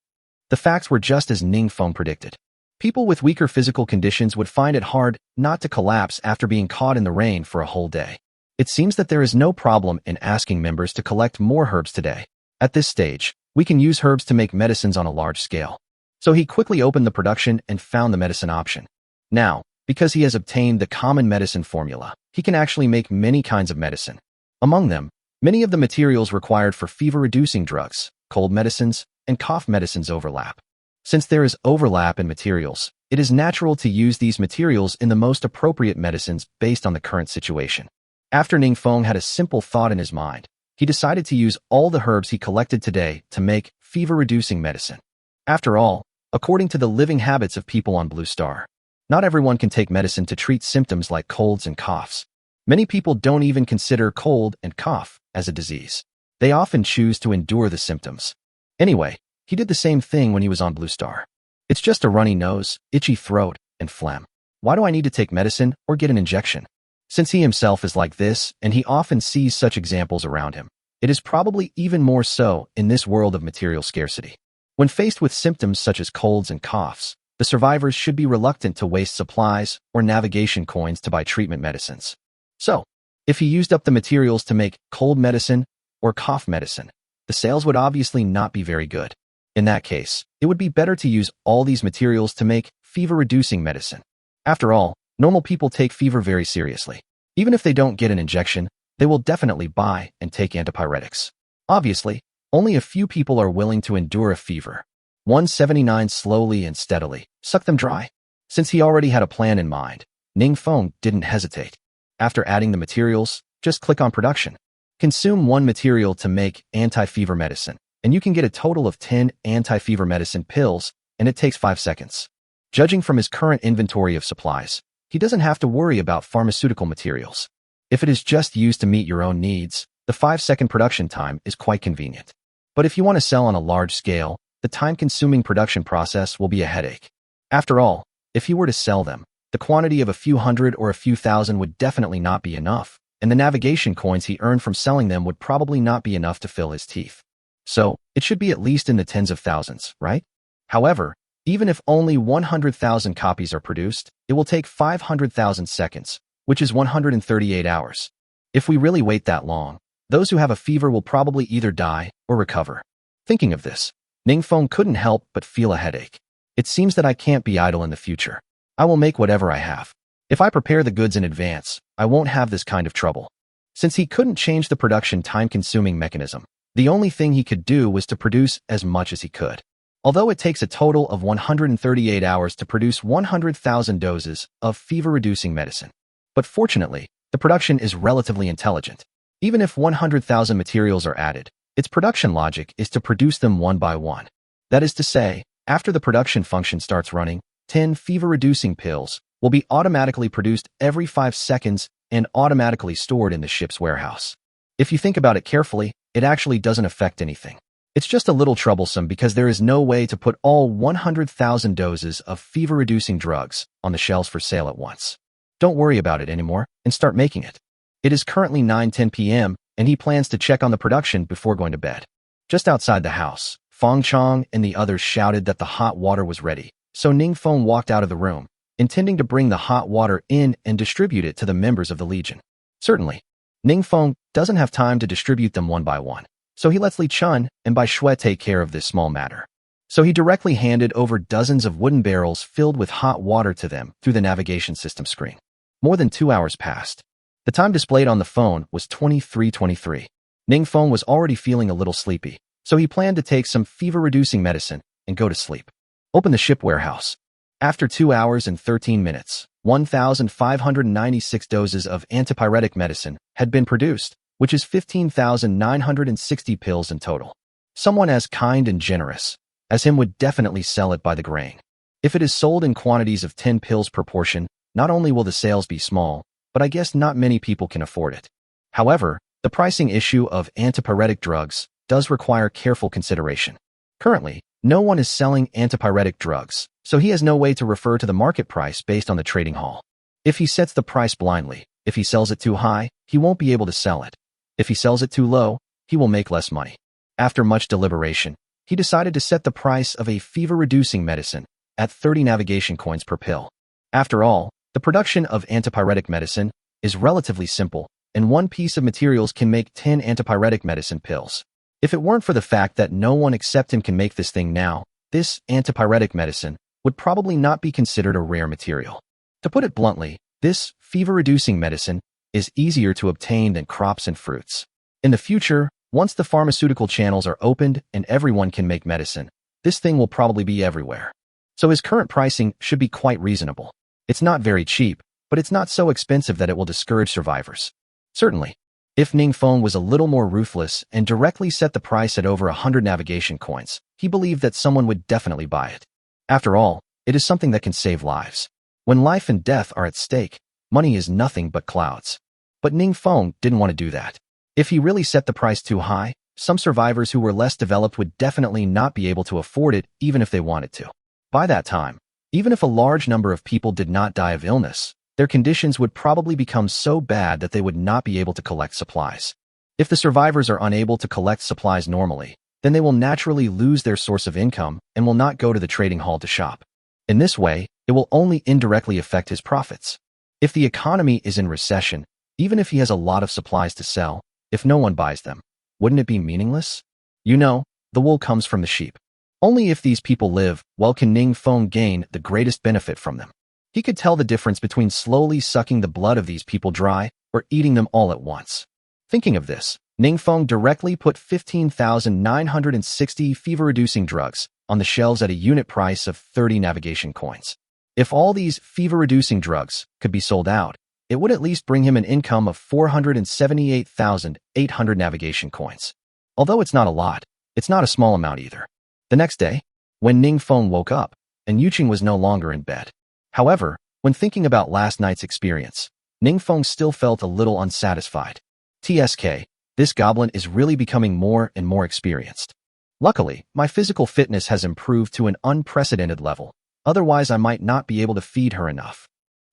The facts were just as Ningfeng predicted. People with weaker physical conditions would find it hard not to collapse after being caught in the rain for a whole day. It seems that there is no problem in asking members to collect more herbs today. At this stage, we can use herbs to make medicines on a large scale. So he quickly opened the production and found the medicine option. Now, because he has obtained the common medicine formula, he can actually make many kinds of medicine. Among them, many of the materials required for fever-reducing drugs, cold medicines, and cough medicines overlap. Since there is overlap in materials, it is natural to use these materials in the most appropriate medicines based on the current situation. After Ningfeng had a simple thought in his mind, he decided to use all the herbs he collected today to make fever-reducing medicine. After all, according to the living habits of people on Blue Star, not everyone can take medicine to treat symptoms like colds and coughs. Many people don't even consider cold and cough as a disease. They often choose to endure the symptoms. Anyway, he did the same thing when he was on Blue Star. It's just a runny nose, itchy throat, and phlegm. Why do I need to take medicine or get an injection? Since he himself is like this, and he often sees such examples around him, it is probably even more so in this world of material scarcity. When faced with symptoms such as colds and coughs, the survivors should be reluctant to waste supplies or navigation coins to buy treatment medicines. So, if he used up the materials to make cold medicine or cough medicine, the sales would obviously not be very good. In that case, it would be better to use all these materials to make fever-reducing medicine. After all, normal people take fever very seriously. Even if they don't get an injection, they will definitely buy and take antipyretics. Obviously, only a few people are willing to endure a fever. 179 slowly and steadily, suck them dry. Since he already had a plan in mind, Ningfeng didn't hesitate. After adding the materials, just click on production. Consume one material to make anti-fever medicine, and you can get a total of 10 anti-fever medicine pills, and it takes 5 seconds. Judging from his current inventory of supplies, he doesn't have to worry about pharmaceutical materials. If it is just used to meet your own needs, the 5-second production time is quite convenient. But if you want to sell on a large scale, the time-consuming production process will be a headache. After all, if he were to sell them, the quantity of a few hundred or a few thousand would definitely not be enough, and the navigation coins he earned from selling them would probably not be enough to fill his teeth. So, it should be at least in the tens of thousands, right? However, even if only 100,000 copies are produced, it will take 500,000 seconds, which is 138 hours. If we really wait that long, those who have a fever will probably either die or recover. Thinking of this, Ningfeng couldn't help but feel a headache. It seems that I can't be idle in the future. I will make whatever I have. If I prepare the goods in advance, I won't have this kind of trouble. Since he couldn't change the production time-consuming mechanism, the only thing he could do was to produce as much as he could. Although it takes a total of 138 hours to produce 100,000 doses of fever-reducing medicine. But fortunately, the production is relatively intelligent. Even if 100,000 materials are added, its production logic is to produce them one by one. That is to say, after the production function starts running, 10 fever-reducing pills will be automatically produced every 5 seconds and automatically stored in the ship's warehouse. If you think about it carefully, it actually doesn't affect anything. It's just a little troublesome because there is no way to put all 100,000 doses of fever-reducing drugs on the shelves for sale at once. Don't worry about it anymore and start making it. It is currently 9:10 p.m. and he plans to check on the production before going to bed. Just outside the house, Fong Chong and the others shouted that the hot water was ready, so Ningfeng walked out of the room, intending to bring the hot water in and distribute it to the members of the Legion. Certainly, Ningfeng doesn't have time to distribute them one by one, so he lets Li Chun and Bai Shui take care of this small matter. So he directly handed over dozens of wooden barrels filled with hot water to them through the navigation system screen. More than 2 hours passed. The time displayed on the phone was 23:23. Ningfeng was already feeling a little sleepy, so he planned to take some fever-reducing medicine and go to sleep. Open the ship warehouse. After 2 hours and 13 minutes, 1,596 doses of antipyretic medicine had been produced, which is 15,960 pills in total. Someone as kind and generous as him would definitely sell it by the grain. If it is sold in quantities of 10 pills per portion, not only will the sales be small, but I guess not many people can afford it. However, the pricing issue of antipyretic drugs does require careful consideration. Currently, no one is selling antipyretic drugs, so he has no way to refer to the market price based on the trading hall. If he sets the price blindly, if he sells it too high, he won't be able to sell it. If he sells it too low, he will make less money. After much deliberation, he decided to set the price of a fever-reducing medicine at 30 navigation coins per pill. After all, the production of antipyretic medicine is relatively simple, and one piece of materials can make 10 antipyretic medicine pills. If it weren't for the fact that no one except him can make this thing now, this antipyretic medicine would probably not be considered a rare material. To put it bluntly, this fever-reducing medicine is easier to obtain than crops and fruits. In the future, once the pharmaceutical channels are opened and everyone can make medicine, this thing will probably be everywhere. So his current pricing should be quite reasonable. It's not very cheap, but it's not so expensive that it will discourage survivors. Certainly, if Ningfeng was a little more ruthless and directly set the price at over 100 navigation coins, he believed that someone would definitely buy it. After all, it is something that can save lives. When life and death are at stake, money is nothing but clouds. But Ningfeng didn't want to do that. If he really set the price too high, some survivors who were less developed would definitely not be able to afford it even if they wanted to. By that time, even if a large number of people did not die of illness, their conditions would probably become so bad that they would not be able to collect supplies. If the survivors are unable to collect supplies normally, then they will naturally lose their source of income and will not go to the trading hall to shop. In this way, it will only indirectly affect his profits. If the economy is in recession, even if he has a lot of supplies to sell, if no one buys them, wouldn't it be meaningless? You know, the wool comes from the sheep. Only if these people live well can Ningfeng gain the greatest benefit from them. He could tell the difference between slowly sucking the blood of these people dry or eating them all at once. Thinking of this, Ningfeng directly put 15,960 fever-reducing drugs on the shelves at a unit price of 30 navigation coins. If all these fever-reducing drugs could be sold out, it would at least bring him an income of 478,800 navigation coins. Although it's not a lot, it's not a small amount either. The next day, when Ningfeng woke up, and Yuqing was no longer in bed. However, when thinking about last night's experience, Ningfeng still felt a little unsatisfied. TSK, this goblin is really becoming more and more experienced. Luckily, my physical fitness has improved to an unprecedented level, otherwise I might not be able to feed her enough.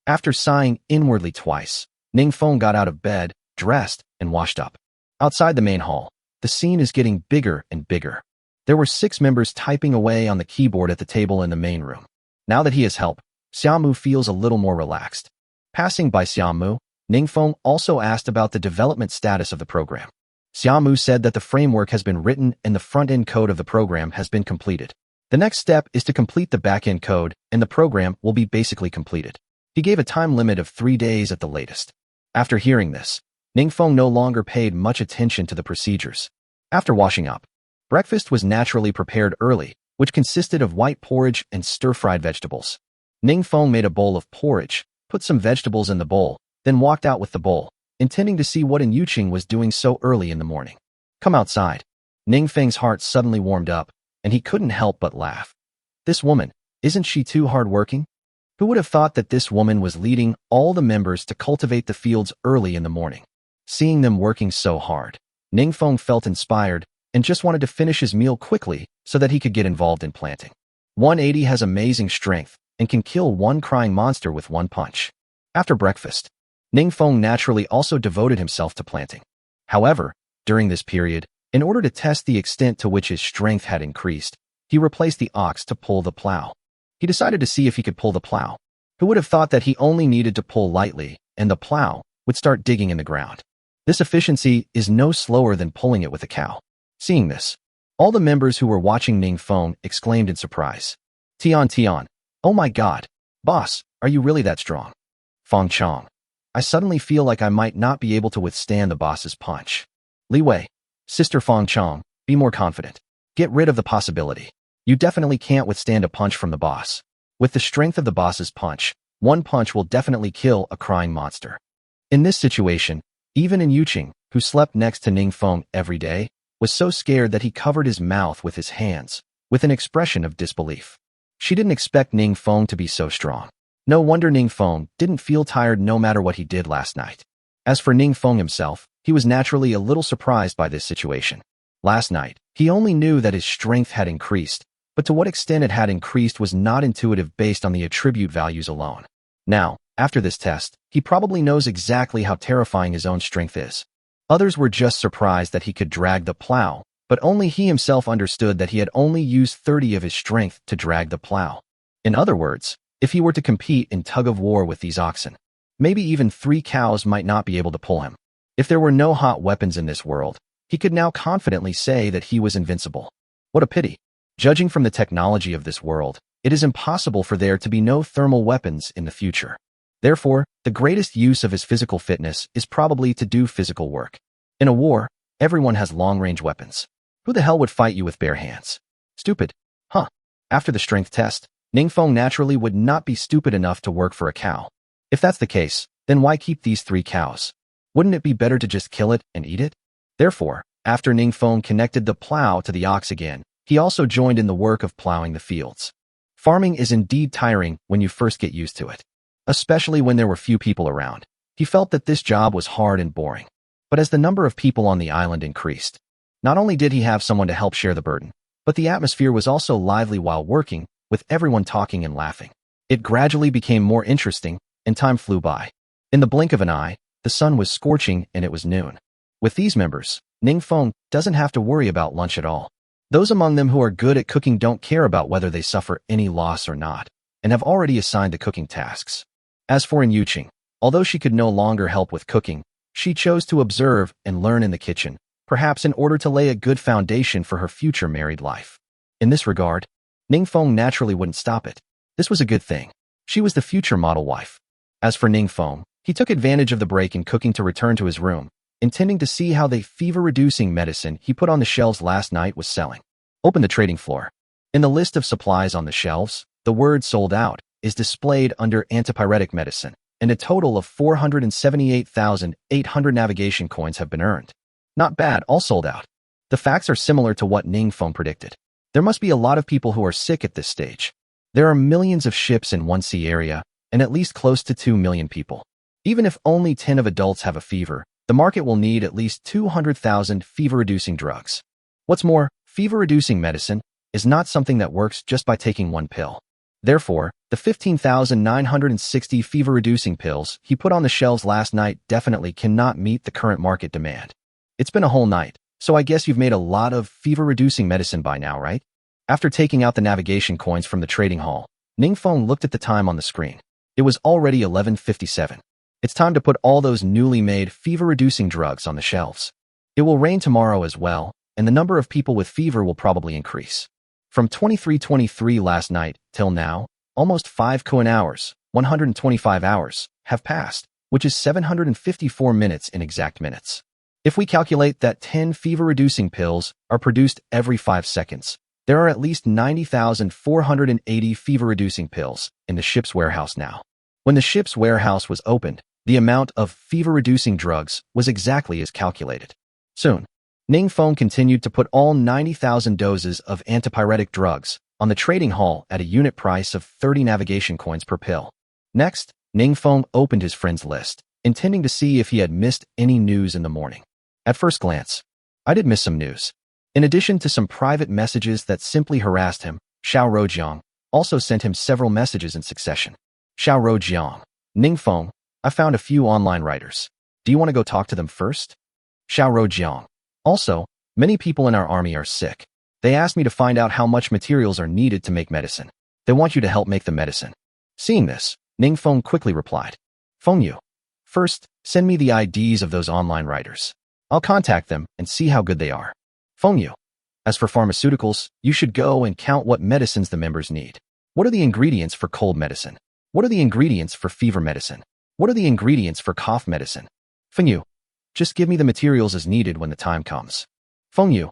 After sighing inwardly twice, Ningfeng got out of bed, dressed, and washed up. Outside the main hall, the scene is getting bigger and bigger. There were 6 members typing away on the keyboard at the table in the main room. Now that he has help, Xiaomu feels a little more relaxed. Passing by Xiaomu, Ningfeng also asked about the development status of the program. Xiaomu said that the framework has been written and the front-end code of the program has been completed. The next step is to complete the back-end code, and the program will be basically completed. He gave a time limit of 3 days at the latest. After hearing this, Ningfeng no longer paid much attention to the procedures. After washing up, breakfast was naturally prepared early, which consisted of white porridge and stir-fried vegetables. Ningfeng made a bowl of porridge, put some vegetables in the bowl, then walked out with the bowl, intending to see what Yuqing was doing so early in the morning. Come outside. Ningfeng's heart suddenly warmed up, and he couldn't help but laugh. This woman, isn't she too hard-working? Who would have thought that this woman was leading all the members to cultivate the fields early in the morning? Seeing them working so hard, Ningfeng felt inspired and just wanted to finish his meal quickly so that he could get involved in planting. 180 has amazing strength and can kill one crying monster with one punch. After breakfast, Ningfeng naturally also devoted himself to planting. However, during this period, in order to test the extent to which his strength had increased, he replaced the ox to pull the plow. He decided to see if he could pull the plow. Who would have thought that he only needed to pull lightly, and the plow would start digging in the ground? This efficiency is no slower than pulling it with a cow. Seeing this, all the members who were watching Ningfeng exclaimed in surprise. Tian, oh my god, boss, are you really that strong? Feng Chong, I suddenly feel like I might not be able to withstand the boss's punch. Li Wei, Sister Feng Chong, be more confident. Get rid of the possibility. You definitely can't withstand a punch from the boss. With the strength of the boss's punch, one punch will definitely kill a crying monster. In this situation, even Yuqing, who slept next to Ningfeng every day, was so scared that he covered his mouth with his hands, with an expression of disbelief. She didn't expect Ningfeng to be so strong. No wonder Ningfeng didn't feel tired no matter what he did last night. As for Ningfeng himself, he was naturally a little surprised by this situation. Last night, he only knew that his strength had increased, but to what extent it had increased was not intuitive based on the attribute values alone. Now, after this test, he probably knows exactly how terrifying his own strength is. Others were just surprised that he could drag the plow, but only he himself understood that he had only used 30 of his strength to drag the plow. In other words, if he were to compete in tug-of-war with these oxen, maybe even 3 cows might not be able to pull him. If there were no hot weapons in this world, he could now confidently say that he was invincible. What a pity. Judging from the technology of this world, it is impossible for there to be no thermal weapons in the future. Therefore, the greatest use of his physical fitness is probably to do physical work. In a war, everyone has long-range weapons. Who the hell would fight you with bare hands? Stupid. Huh. After the strength test, Ningfeng naturally would not be stupid enough to work for a cow. If that's the case, then why keep these 3 cows? Wouldn't it be better to just kill it and eat it? Therefore, after Ningfeng connected the plow to the ox again, he also joined in the work of plowing the fields. Farming is indeed tiring when you first get used to it. Especially when there were few people around. He felt that this job was hard and boring. But as the number of people on the island increased, not only did he have someone to help share the burden, but the atmosphere was also lively while working, with everyone talking and laughing. It gradually became more interesting, and time flew by. In the blink of an eye, the sun was scorching and it was noon. With these members, Ningfeng doesn't have to worry about lunch at all. Those among them who are good at cooking don't care about whether they suffer any loss or not, and have already assigned the cooking tasks. As for Yuqing, although she could no longer help with cooking, she chose to observe and learn in the kitchen, perhaps in order to lay a good foundation for her future married life. In this regard, Ningfeng naturally wouldn't stop it. This was a good thing. She was the future model wife. As for Ningfeng, he took advantage of the break in cooking to return to his room, intending to see how the fever-reducing medicine he put on the shelves last night was selling. Open the trading floor. In the list of supplies on the shelves, the word sold out is displayed under antipyretic medicine, and a total of 478,800 navigation coins have been earned. Not bad, all sold out. The facts are similar to what Ningfeng predicted. There must be a lot of people who are sick at this stage. There are millions of ships in one sea area, and at least close to 2 million people. Even if only 10 of adults have a fever, the market will need at least 200,000 fever-reducing drugs. What's more, fever-reducing medicine is not something that works just by taking one pill. Therefore, the 15,960 fever-reducing pills he put on the shelves last night definitely cannot meet the current market demand. It's been a whole night, so I guess you've made a lot of fever-reducing medicine by now, right? After taking out the navigation coins from the trading hall, Ningfeng looked at the time on the screen. It was already 11:57. It's time to put all those newly made fever-reducing drugs on the shelves. It will rain tomorrow as well, and the number of people with fever will probably increase. From 23:23 last night till now, almost 5 Koan hours, 125 hours, have passed, which is 754 minutes in exact minutes. If we calculate that 10 fever-reducing pills are produced every 5 seconds, there are at least 90,480 fever-reducing pills in the ship's warehouse now. When the ship's warehouse was opened, the amount of fever-reducing drugs was exactly as calculated. Soon, Ningfeng continued to put all 90,000 doses of antipyretic drugs on the trading hall at a unit price of 30 navigation coins per pill. Next, Ningfeng opened his friends list, intending to see if he had missed any news in the morning. At first glance, I did miss some news. In addition to some private messages that simply harassed him, Xiao Rojiang also sent him several messages in succession. Xiao Rojiang, Ningfeng, I found a few online writers. Do you want to go talk to them first? Xiao Rojiang. Also, many people in our army are sick. They asked me to find out how much materials are needed to make medicine. They want you to help make the medicine. Seeing this, Ningfeng quickly replied. Fengyu. First, send me the IDs of those online writers. I'll contact them and see how good they are. Fengyu. As for pharmaceuticals, you should go and count what medicines the members need. What are the ingredients for cold medicine? What are the ingredients for fever medicine? What are the ingredients for cough medicine? Fengyu. Just give me the materials as needed when the time comes. Fengyu.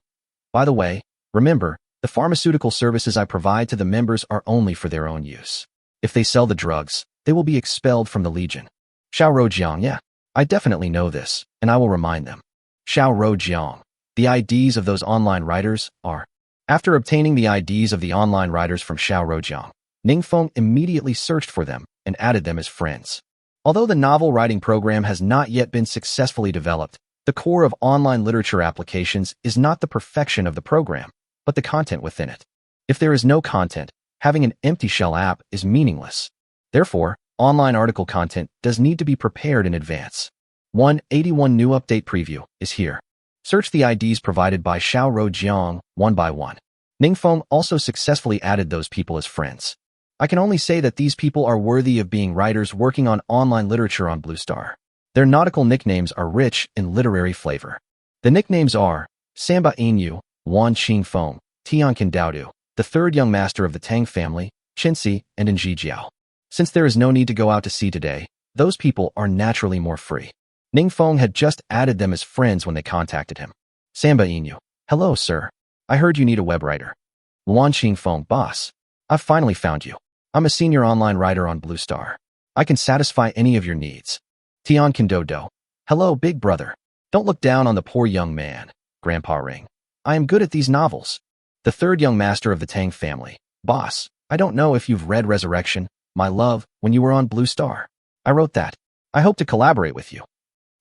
By the way, remember, the pharmaceutical services I provide to the members are only for their own use. If they sell the drugs, they will be expelled from the Legion. Xiao Rojiang. Yeah, I definitely know this, and I will remind them. Xiao Rojiang. The IDs of those online writers are. After obtaining the IDs of the online writers from Xiao Rojiang, Ningfeng immediately searched for them and added them as friends. Although the novel writing program has not yet been successfully developed, the core of online literature applications is not the perfection of the program, but the content within it. If there is no content, having an empty shell app is meaningless. Therefore, online article content does need to be prepared in advance. 181 new update preview is here. Search the IDs provided by Xiao Rojiang one by one. Ningfeng also successfully added those people as friends. I can only say that these people are worthy of being writers working on online literature on Blue Star. Their nautical nicknames are rich in literary flavor. The nicknames are Samba Inyu, Wan Qingfeng, Tianqin Daodu, the third young master of the Tang family, Qinxi, and Nji Jiao. Since there is no need to go out to sea today, those people are naturally more free. Ningfeng had just added them as friends when they contacted him. Samba Inyu. Hello, sir. I heard you need a web writer. Wan Qingfeng. Boss. I've finally found you. I'm a senior online writer on Blue Star. I can satisfy any of your needs. Tianqin Dodo. Hello, big brother. Don't look down on the poor young man, Grandpa Ring. I am good at these novels. The third young master of the Tang family. Boss, I don't know if you've read Resurrection, My Love, when you were on Blue Star. I wrote that. I hope to collaborate with you.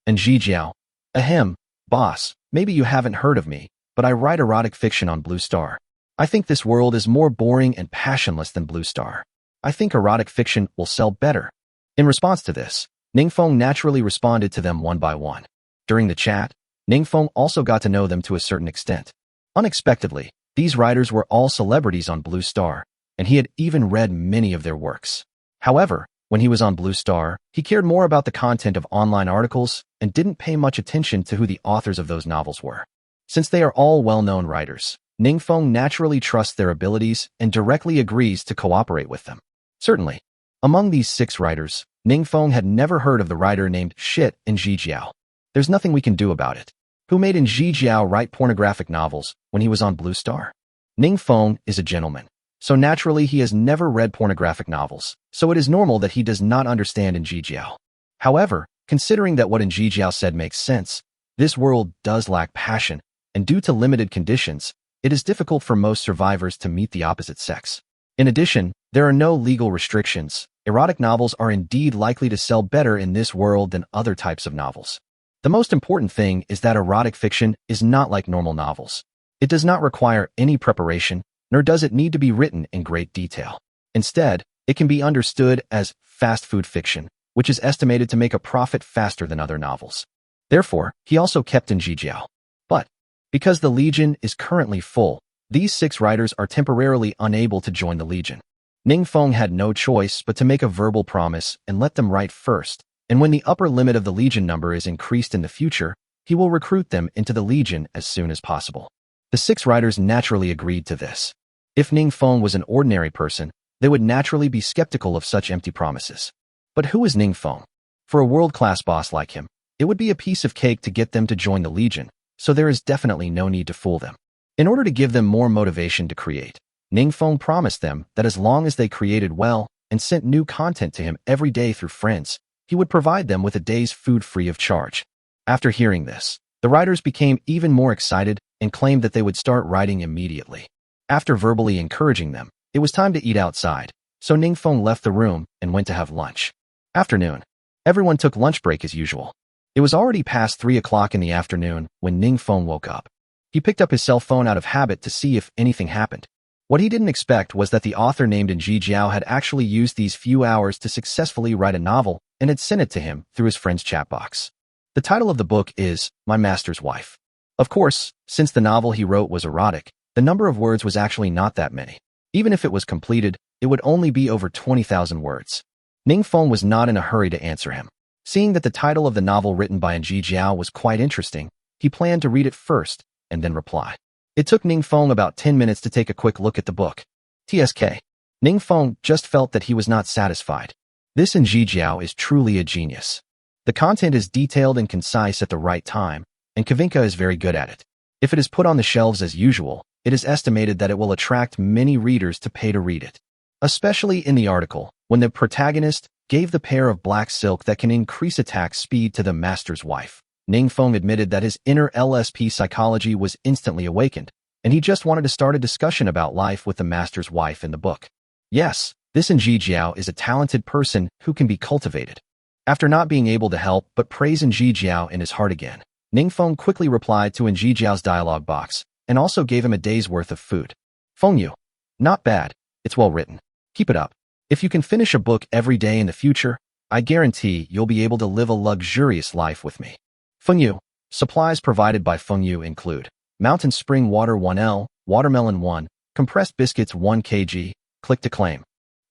And Nji Jiao. Ahem, boss, maybe you haven't heard of me, but I write erotic fiction on Blue Star. I think this world is more boring and passionless than Blue Star. I think erotic fiction will sell better. In response to this, Ningfeng naturally responded to them one by one. During the chat, Ningfeng also got to know them to a certain extent. Unexpectedly, these writers were all celebrities on Blue Star, and he had even read many of their works. However, when he was on Blue Star, he cared more about the content of online articles and didn't pay much attention to who the authors of those novels were. Since they are all well-known writers, Ningfeng naturally trusts their abilities and directly agrees to cooperate with them. Certainly, among these 6 writers, Ningfeng had never heard of the writer named Shit Nji Jiao. There's nothing we can do about it. Who made Nji Jiao write pornographic novels when he was on Blue Star? Ningfeng is a gentleman, so naturally he has never read pornographic novels, so it is normal that he does not understand Nji Jiao. However, considering that what Nji Jiao said makes sense, this world does lack passion, and due to limited conditions, it is difficult for most survivors to meet the opposite sex. In addition, there are no legal restrictions, erotic novels are indeed likely to sell better in this world than other types of novels. The most important thing is that erotic fiction is not like normal novels. It does not require any preparation, nor does it need to be written in great detail. Instead, it can be understood as fast food fiction, which is estimated to make a profit faster than other novels. Therefore, he also kept in Jijiao. But, because the Legion is currently full, these 6 writers are temporarily unable to join the Legion. Ningfeng had no choice but to make a verbal promise and let them write first, and when the upper limit of the Legion number is increased in the future, he will recruit them into the Legion as soon as possible. The 6 writers naturally agreed to this. If Ningfeng was an ordinary person, they would naturally be skeptical of such empty promises. But who is Ningfeng? For a world-class boss like him, it would be a piece of cake to get them to join the Legion, so there is definitely no need to fool them. In order to give them more motivation to create, Ningfeng promised them that as long as they created well and sent new content to him every day through friends, he would provide them with a day's food free of charge. After hearing this, the writers became even more excited and claimed that they would start writing immediately. After verbally encouraging them, it was time to eat outside, so Ningfeng left the room and went to have lunch. Afternoon. Everyone took lunch break as usual. It was already past 3 o'clock in the afternoon when Ningfeng woke up. He picked up his cell phone out of habit to see if anything happened. What he didn't expect was that the author named in Jijiao had actually used these few hours to successfully write a novel and had sent it to him through his friend's chat box. The title of the book is My Master's Wife. Of course, since the novel he wrote was erotic, the number of words was actually not that many. Even if it was completed, it would only be over 20,000 words. Ningfeng was not in a hurry to answer him. Seeing that the title of the novel written by Jijiao was quite interesting, he planned to read it first and then reply. It took Ningfeng about 10 minutes to take a quick look at the book. TSK. Ningfeng just felt that he was not satisfied. This in Jijiao is truly a genius. The content is detailed and concise at the right time, and Kavinka is very good at it. If it is put on the shelves as usual, it is estimated that it will attract many readers to pay to read it. Especially in the article, when the protagonist gave the pair of black silk that can increase attack speed to the master's wife. Ningfeng admitted that his inner LSP psychology was instantly awakened, and he just wanted to start a discussion about life with the master's wife in the book. Yes, this in Jijiao is a talented person who can be cultivated. After not being able to help but praise Jijiao in his heart again, Ningfeng quickly replied to Jijiao's dialogue box and also gave him a day's worth of food. Fengyu. Not bad. It's well written. Keep it up. If you can finish a book every day in the future, I guarantee you'll be able to live a luxurious life with me. Fengyu. Supplies provided by Fengyu include Mountain Spring Water 1L, Watermelon 1, Compressed Biscuits 1 kg, click to claim.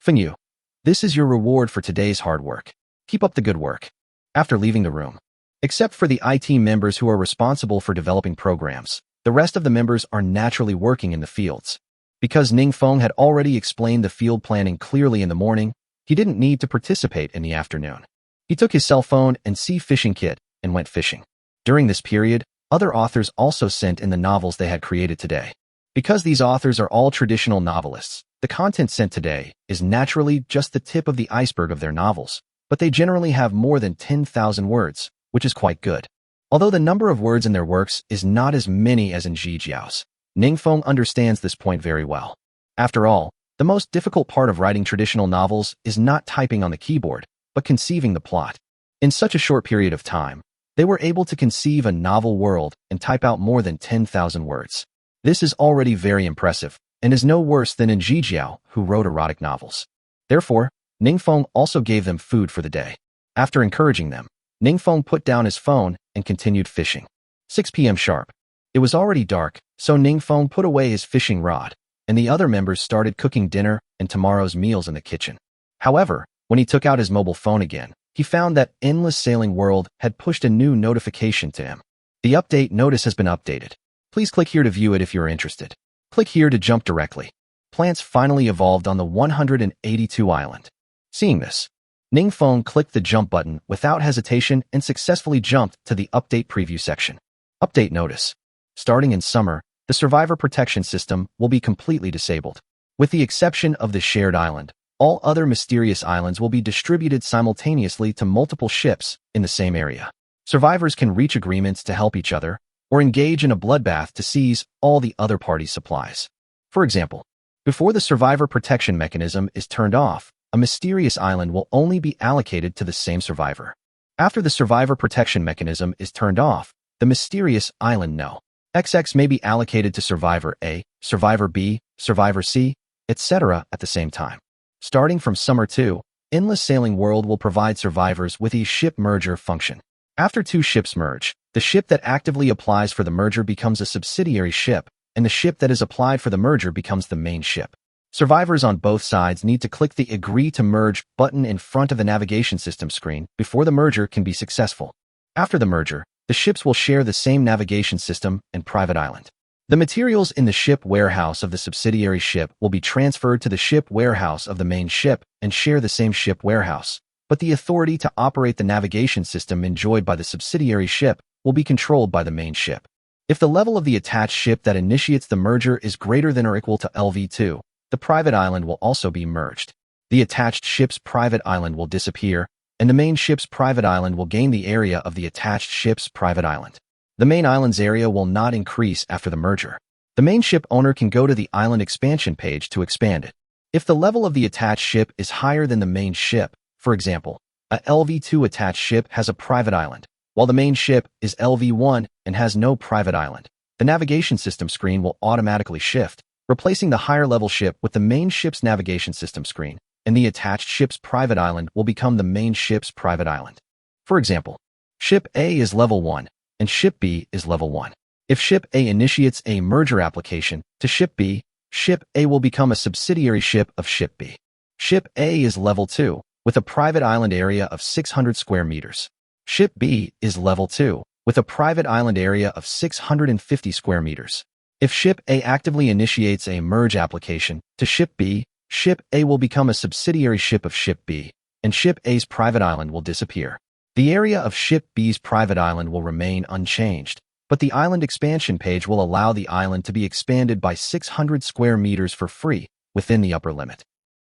Fengyu. This is your reward for today's hard work. Keep up the good work. After leaving the room. Except for the IT members who are responsible for developing programs, the rest of the members are naturally working in the fields. Because Ningfeng had already explained the field planning clearly in the morning, he didn't need to participate in the afternoon. He took his cell phone and sea fishing kit and went fishing. During this period, other authors also sent in the novels they had created today. Because these authors are all traditional novelists, the content sent today is naturally just the tip of the iceberg of their novels, but they generally have more than 10,000 words, which is quite good. Although the number of words in their works is not as many as in Jijiao's, Ningfeng understands this point very well. After all, the most difficult part of writing traditional novels is not typing on the keyboard, but conceiving the plot. In such a short period of time, they were able to conceive a novel world and type out more than 10,000 words. This is already very impressive, and is no worse than in Jijiao, who wrote erotic novels. Therefore, Ningfeng also gave them food for the day. After encouraging them, Ningfeng put down his phone and continued fishing. 6 p.m. sharp. It was already dark, so Ningfeng put away his fishing rod, and the other members started cooking dinner and tomorrow's meals in the kitchen. However, when he took out his mobile phone again, he found that Endless Sailing World had pushed a new notification to him. The update notice has been updated. Please click here to view it if you're interested. Click here to jump directly. Plants finally evolved on the 182 island. Seeing this, Ningfeng clicked the jump button without hesitation and successfully jumped to the update preview section. Update notice. Starting in summer, the survivor protection system will be completely disabled. With the exception of the shared island, all other mysterious islands will be distributed simultaneously to multiple ships in the same area. Survivors can reach agreements to help each other or engage in a bloodbath to seize all the other party's supplies. For example, before the survivor protection mechanism is turned off, a mysterious island will only be allocated to the same survivor. After the survivor protection mechanism is turned off, the mysterious island No. XX may be allocated to Survivor A, Survivor B, Survivor C, etc. at the same time. Starting from Summer 2, Endless Sailing World will provide survivors with a ship merger function. After two ships merge, the ship that actively applies for the merger becomes a subsidiary ship, and the ship that is applied for the merger becomes the main ship. Survivors on both sides need to click the Agree to Merge button in front of the navigation system screen before the merger can be successful. After the merger, the ships will share the same navigation system and private island. The materials in the ship warehouse of the subsidiary ship will be transferred to the ship warehouse of the main ship and share the same ship warehouse, but the authority to operate the navigation system enjoyed by the subsidiary ship will be controlled by the main ship. If the level of the attached ship that initiates the merger is greater than or equal to Lv.2, the private island will also be merged. The attached ship's private island will disappear, and the main ship's private island will gain the area of the attached ship's private island. The main island's area will not increase after the merger. The main ship owner can go to the island expansion page to expand it. If the level of the attached ship is higher than the main ship, for example, a Lv.2 attached ship has a private island, while the main ship is Lv.1 and has no private island, the navigation system screen will automatically shift, replacing the higher level ship with the main ship's navigation system screen, and the attached ship's private island will become the main ship's private island. For example, Ship A is level 1, and Ship B is level 1. If Ship A initiates a merger application to Ship B, Ship A will become a subsidiary ship of Ship B. Ship A is level 2, with a private island area of 600 square meters. Ship B is level 2, with a private island area of 650 square meters. If Ship A actively initiates a merge application to Ship B, Ship A will become a subsidiary ship of Ship B, and Ship A's private island will disappear. The area of Ship B's private island will remain unchanged, but the island expansion page will allow the island to be expanded by 600 square meters for free within the upper limit.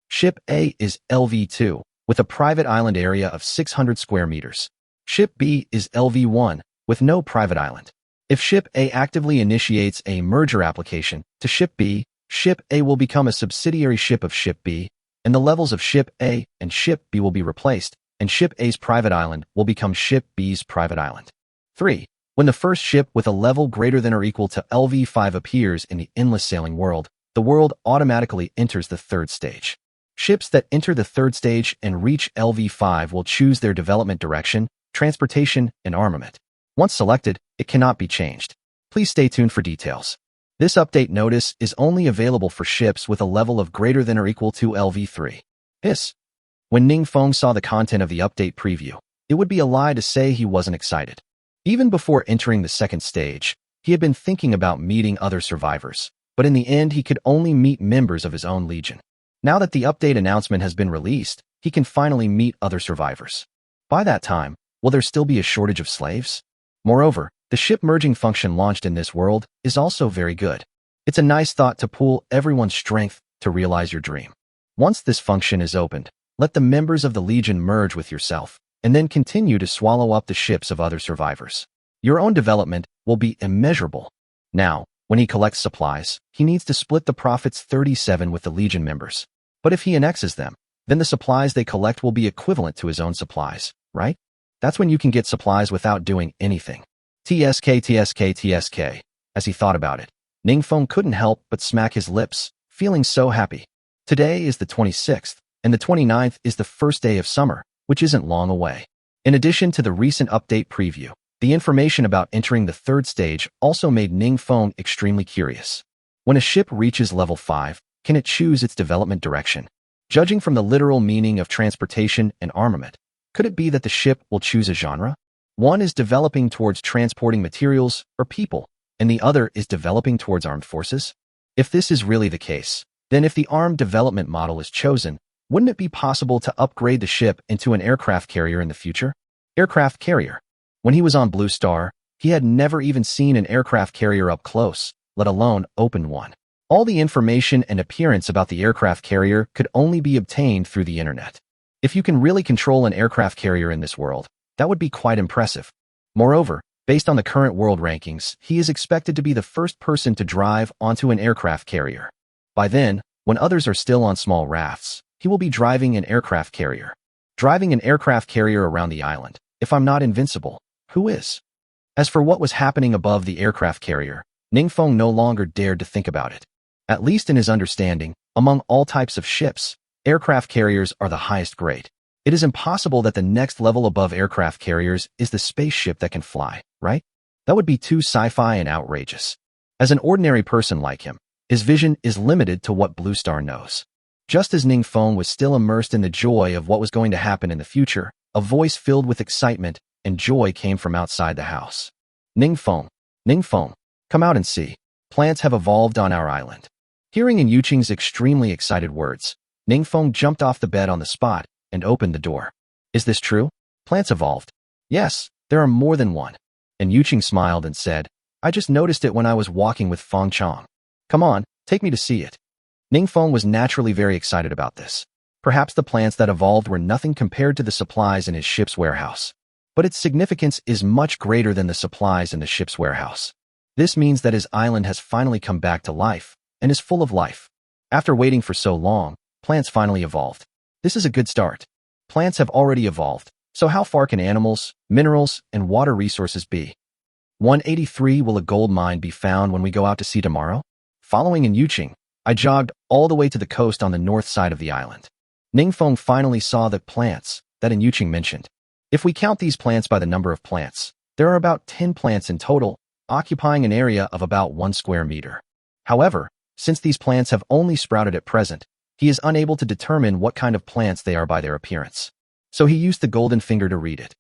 Ship A is Lv.2, with a private island area of 600 square meters. Ship B is Lv.1, with no private island. If Ship A actively initiates a merger application to Ship B, Ship A will become a subsidiary ship of Ship B, and the levels of Ship A and Ship B will be replaced, and Ship A's private island will become Ship B's private island. 3. When the first ship with a level greater than or equal to Lv.5 appears in the Endless Sailing World, the world automatically enters the third stage. Ships that enter the third stage and reach Lv.5 will choose their development direction, transportation, and armament. Once selected, it cannot be changed. Please stay tuned for details. This update notice is only available for ships with a level of greater than or equal to Lv.3. When Ning Feng saw the content of the update preview, it would be a lie to say he wasn't excited. Even before entering the second stage, he had been thinking about meeting other survivors, but in the end he could only meet members of his own legion. Now that the update announcement has been released, he can finally meet other survivors. By that time, will there still be a shortage of slaves? Moreover, the ship merging function launched in this world is also very good. It's a nice thought to pool everyone's strength to realize your dream. Once this function is opened, let the members of the Legion merge with yourself, and then continue to swallow up the ships of other survivors. Your own development will be immeasurable. Now, when he collects supplies, he needs to split the profits 37 with the Legion members. But if he annexes them, then the supplies they collect will be equivalent to his own supplies, right? That's when you can get supplies without doing anything. TSK. As he thought about it, Ning Feng couldn't help but smack his lips, feeling so happy. Today is the 26th, and the 29th is the first day of summer, which isn't long away. In addition to the recent update preview, the information about entering the third stage also made Ning Feng extremely curious. When a ship reaches level 5, can it choose its development direction? Judging from the literal meaning of transportation and armament, could it be that the ship will choose a genre? One is developing towards transporting materials or people, and the other is developing towards armed forces? If this is really the case, then if the armed development model is chosen, wouldn't it be possible to upgrade the ship into an aircraft carrier in the future? Aircraft carrier. When he was on Blue Star, he had never even seen an aircraft carrier up close, let alone open one. All the information and appearance about the aircraft carrier could only be obtained through the internet. If you can really control an aircraft carrier in this world, that would be quite impressive. Moreover, based on the current world rankings, he is expected to be the first person to drive onto an aircraft carrier. By then, when others are still on small rafts, He will be driving an aircraft carrier. Driving an aircraft carrier around the island. If I'm not invincible, who is? As for what was happening above the aircraft carrier, Ningfeng no longer dared to think about it. At least in his understanding, among all types of ships, aircraft carriers are the highest grade. It is impossible that the next level above aircraft carriers is the spaceship that can fly, right? That would be too sci-fi and outrageous. As an ordinary person like him, his vision is limited to what Blue Star knows. Just as Ningfeng was still immersed in the joy of what was going to happen in the future, a voice filled with excitement and joy came from outside the house. Ningfeng, Ningfeng, come out and see. Plants have evolved on our island. Hearing in Yuqing's extremely excited words, Ningfeng jumped off the bed on the spot and opened the door. Is this true? Plants evolved? Yes, there are more than one. And Yuqing smiled and said, I just noticed it when I was walking with Feng Chang. Come on, take me to see it. Ningfeng was naturally very excited about this. Perhaps the plants that evolved were nothing compared to the supplies in his ship's warehouse. But its significance is much greater than the supplies in the ship's warehouse. This means that his island has finally come back to life and is full of life. After waiting for so long, plants finally evolved. This is a good start. Plants have already evolved, so how far can animals, minerals, and water resources be? 183 Will a gold mine be found when we go out to sea tomorrow? Following in Yuqing, I jogged all the way to the coast on the north side of the island. Ningfeng finally saw the plants that in Yuqing mentioned. If we count these plants by the number of plants, there are about 10 plants in total, occupying an area of about 1 square meter. However, since these plants have only sprouted at present, he is unable to determine what kind of plants they are by their appearance. So he used the golden finger to read it.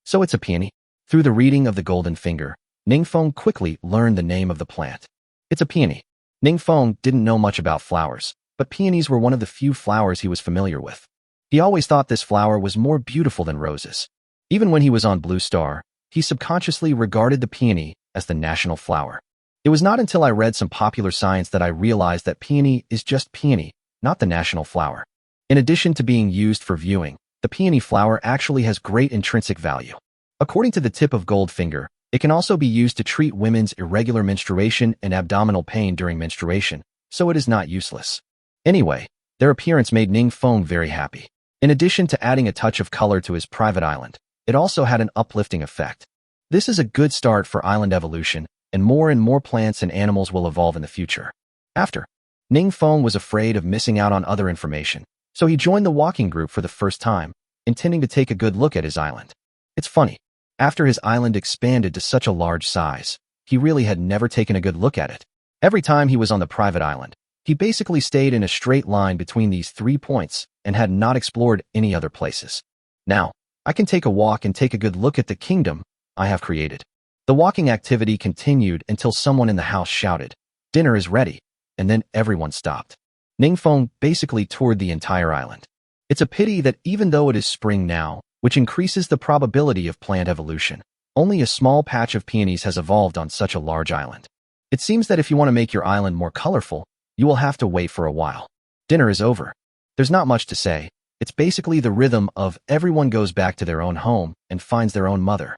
So it's a peony. Through the reading of the golden finger, Ningfeng quickly learned the name of the plant. It's a peony. Ningfeng didn't know much about flowers, but peonies were one of the few flowers he was familiar with. He always thought this flower was more beautiful than roses. Even when he was on Blue Star, he subconsciously regarded the peony as the national flower. It was not until I read some popular science that I realized that peony is just peony, not the national flower. In addition to being used for viewing, the peony flower actually has great intrinsic value. According to the tip of gold finger, it can also be used to treat women's irregular menstruation and abdominal pain during menstruation, so it is not useless. Anyway, their appearance made Ningfeng very happy. In addition to adding a touch of color to his private island, it also had an uplifting effect. This is a good start for island evolution, and more plants and animals will evolve in the future. After, Ningfeng was afraid of missing out on other information, so he joined the walking group for the first time, intending to take a good look at his island. It's funny. After his island expanded to such a large size, he really had never taken a good look at it. Every time he was on the private island, he basically stayed in a straight line between these 3 points and had not explored any other places. Now, I can take a walk and take a good look at the kingdom I have created. The walking activity continued until someone in the house shouted, "Dinner is ready," and then everyone stopped. Ningfeng basically toured the entire island. It's a pity that even though it is spring now, which increases the probability of plant evolution, only a small patch of peonies has evolved on such a large island. It seems that if you want to make your island more colorful, you will have to wait for a while. Dinner is over. There's not much to say. It's basically the rhythm of everyone goes back to their own home and finds their own mother.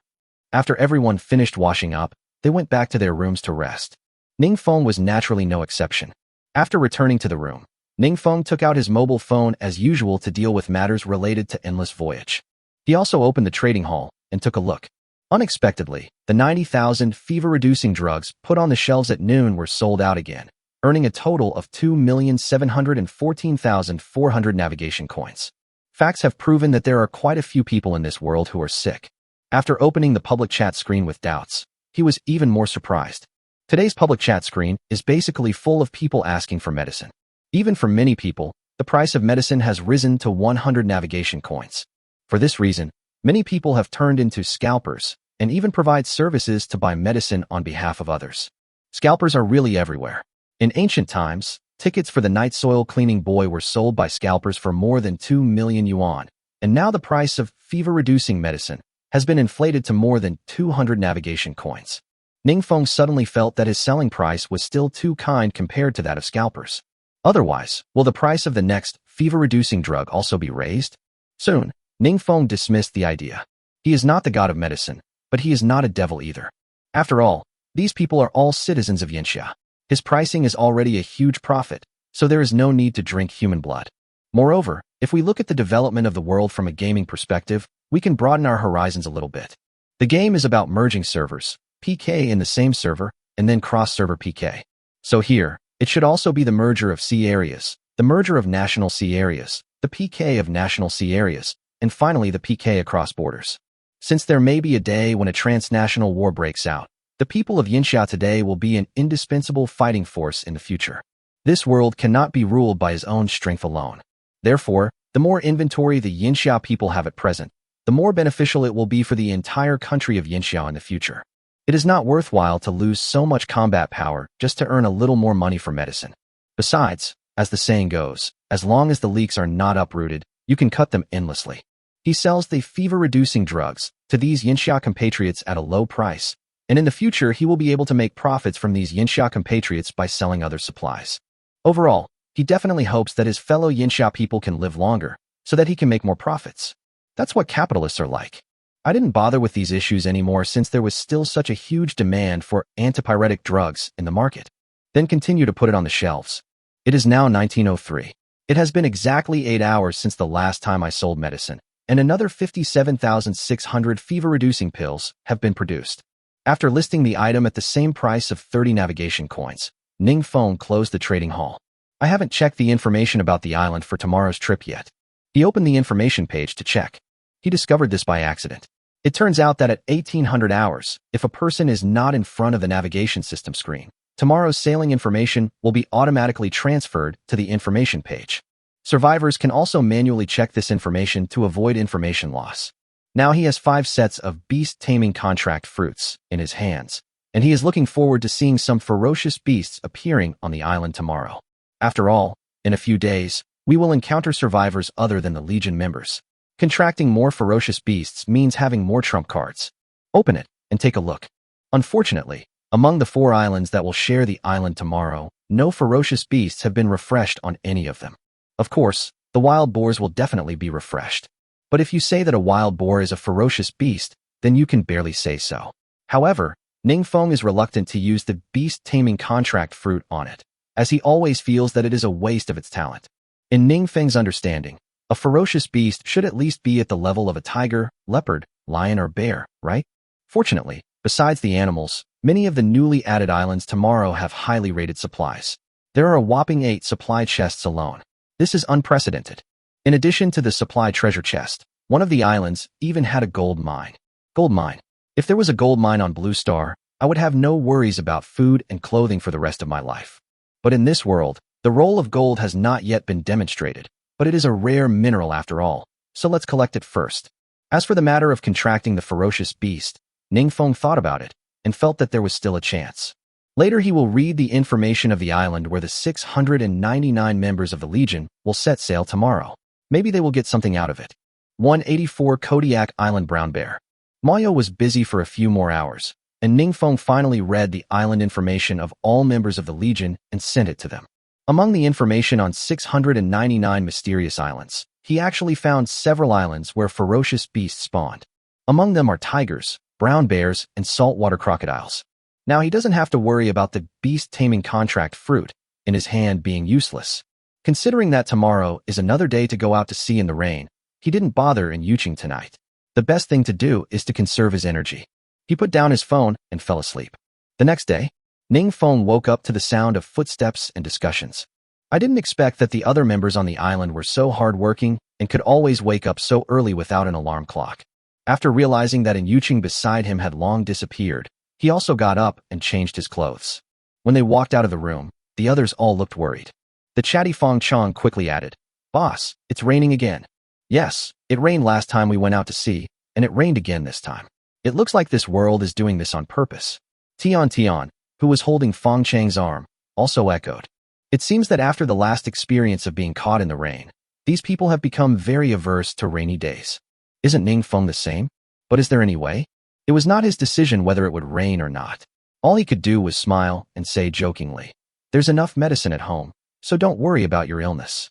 After everyone finished washing up, they went back to their rooms to rest. Ningfeng was naturally no exception. After returning to the room, Ningfeng took out his mobile phone as usual to deal with matters related to Endless Voyage. He also opened the trading hall and took a look. Unexpectedly, the 90,000 fever-reducing drugs put on the shelves at noon were sold out again, earning a total of 2,714,400 navigation coins. Facts have proven that there are quite a few people in this world who are sick. After opening the public chat screen with doubts, he was even more surprised. Today's public chat screen is basically full of people asking for medicine. Even for many people, the price of medicine has risen to 100 navigation coins. For this reason, many people have turned into scalpers and even provide services to buy medicine on behalf of others. Scalpers are really everywhere. In ancient times, tickets for the night soil cleaning boy were sold by scalpers for more than 2 million yuan, and now the price of fever-reducing medicine has been inflated to more than 200 navigation coins. Ningfeng suddenly felt that his selling price was still too kind compared to that of scalpers. Otherwise, will the price of the next fever-reducing drug also be raised? Soon, Ningfeng dismissed the idea. He is not the god of medicine, but he is not a devil either. After all, these people are all citizens of Yanxia. His pricing is already a huge profit, so there is no need to drink human blood. Moreover, if we look at the development of the world from a gaming perspective, we can broaden our horizons a little bit. The game is about merging servers, PK in the same server, and then cross-server PK. So here, it should also be the merger of sea areas, the merger of national sea areas, the PK of national sea areas, and finally the PK across borders. Since there may be a day when a transnational war breaks out, the people of Yinxia today will be an indispensable fighting force in the future. This world cannot be ruled by his own strength alone. Therefore, the more inventory the Yinxia people have at present, the more beneficial it will be for the entire country of Yinxia in the future. It is not worthwhile to lose so much combat power just to earn a little more money for medicine. Besides, as the saying goes, as long as the leeks are not uprooted, you can cut them endlessly. He sells the fever-reducing drugs to these Yinxia compatriots at a low price, and in the future he will be able to make profits from these Yinxia compatriots by selling other supplies. Overall, he definitely hopes that his fellow Yinxia people can live longer, so that he can make more profits. That's what capitalists are like. I didn't bother with these issues anymore since there was still such a huge demand for antipyretic drugs in the market. Then continue to put it on the shelves. It is now 1903. It has been exactly 8 hours since the last time I sold medicine, and another 57,600 fever-reducing pills have been produced. After listing the item at the same price of 30 navigation coins, Ning Feng closed the trading hall. I haven't checked the information about the island for tomorrow's trip yet. He opened the information page to check. He discovered this by accident. It turns out that at 1800 hours, if a person is not in front of the navigation system screen, tomorrow's sailing information will be automatically transferred to the information page. Survivors can also manually check this information to avoid information loss. Now he has 5 sets of beast-taming contract fruits in his hands, and he is looking forward to seeing some ferocious beasts appearing on the island tomorrow. After all, in a few days, we will encounter survivors other than the Legion members. Contracting more ferocious beasts means having more trump cards. Open it and take a look. Unfortunately, among the 4 islands that will share the island tomorrow, no ferocious beasts have been refreshed on any of them. Of course, the wild boars will definitely be refreshed. But if you say that a wild boar is a ferocious beast, then you can barely say so. However, Ning Feng is reluctant to use the beast-taming contract fruit on it, as he always feels that it is a waste of its talent. In Ning Feng's understanding, a ferocious beast should at least be at the level of a tiger, leopard, lion, or bear, right? Fortunately, besides the animals, many of the newly added islands tomorrow have highly rated supplies. There are a whopping 8 supply chests alone. This is unprecedented. In addition to the supply treasure chest, one of the islands even had a gold mine. Gold mine. If there was a gold mine on Blue Star, I would have no worries about food and clothing for the rest of my life. But in this world, the role of gold has not yet been demonstrated, but it is a rare mineral after all, so let's collect it first. As for the matter of contracting the ferocious beast, Ning Feng thought about it and felt that there was still a chance. Later he will read the information of the island where the 699 members of the Legion will set sail tomorrow. Maybe they will get something out of it. 184 Kodiak Island Brown Bear. Mayo was busy for a few more hours, and Ning Feng finally read the island information of all members of the Legion and sent it to them. Among the information on 699 mysterious islands, he actually found several islands where ferocious beasts spawned. Among them are tigers, brown bears, and saltwater crocodiles. Now he doesn't have to worry about the beast-taming contract fruit in his hand being useless. Considering that tomorrow is another day to go out to sea in the rain, he didn't bother in Yuching tonight. The best thing to do is to conserve his energy. He put down his phone and fell asleep. The next day, Ning Feng woke up to the sound of footsteps and discussions. I didn't expect that the other members on the island were so hardworking and could always wake up so early without an alarm clock. After realizing that Yuching beside him had long disappeared, he also got up and changed his clothes. When they walked out of the room, the others all looked worried. The chatty Fong Chong quickly added, "Boss, it's raining again." "Yes, it rained last time we went out to sea, and it rained again this time. It looks like this world is doing this on purpose." Tian, who was holding Fong Chang's arm, also echoed. It seems that after the last experience of being caught in the rain, these people have become very averse to rainy days. Isn't Ning Feng the same? But is there any way? It was not his decision whether it would rain or not. All he could do was smile and say jokingly, "There's enough medicine at home, so don't worry about your illness."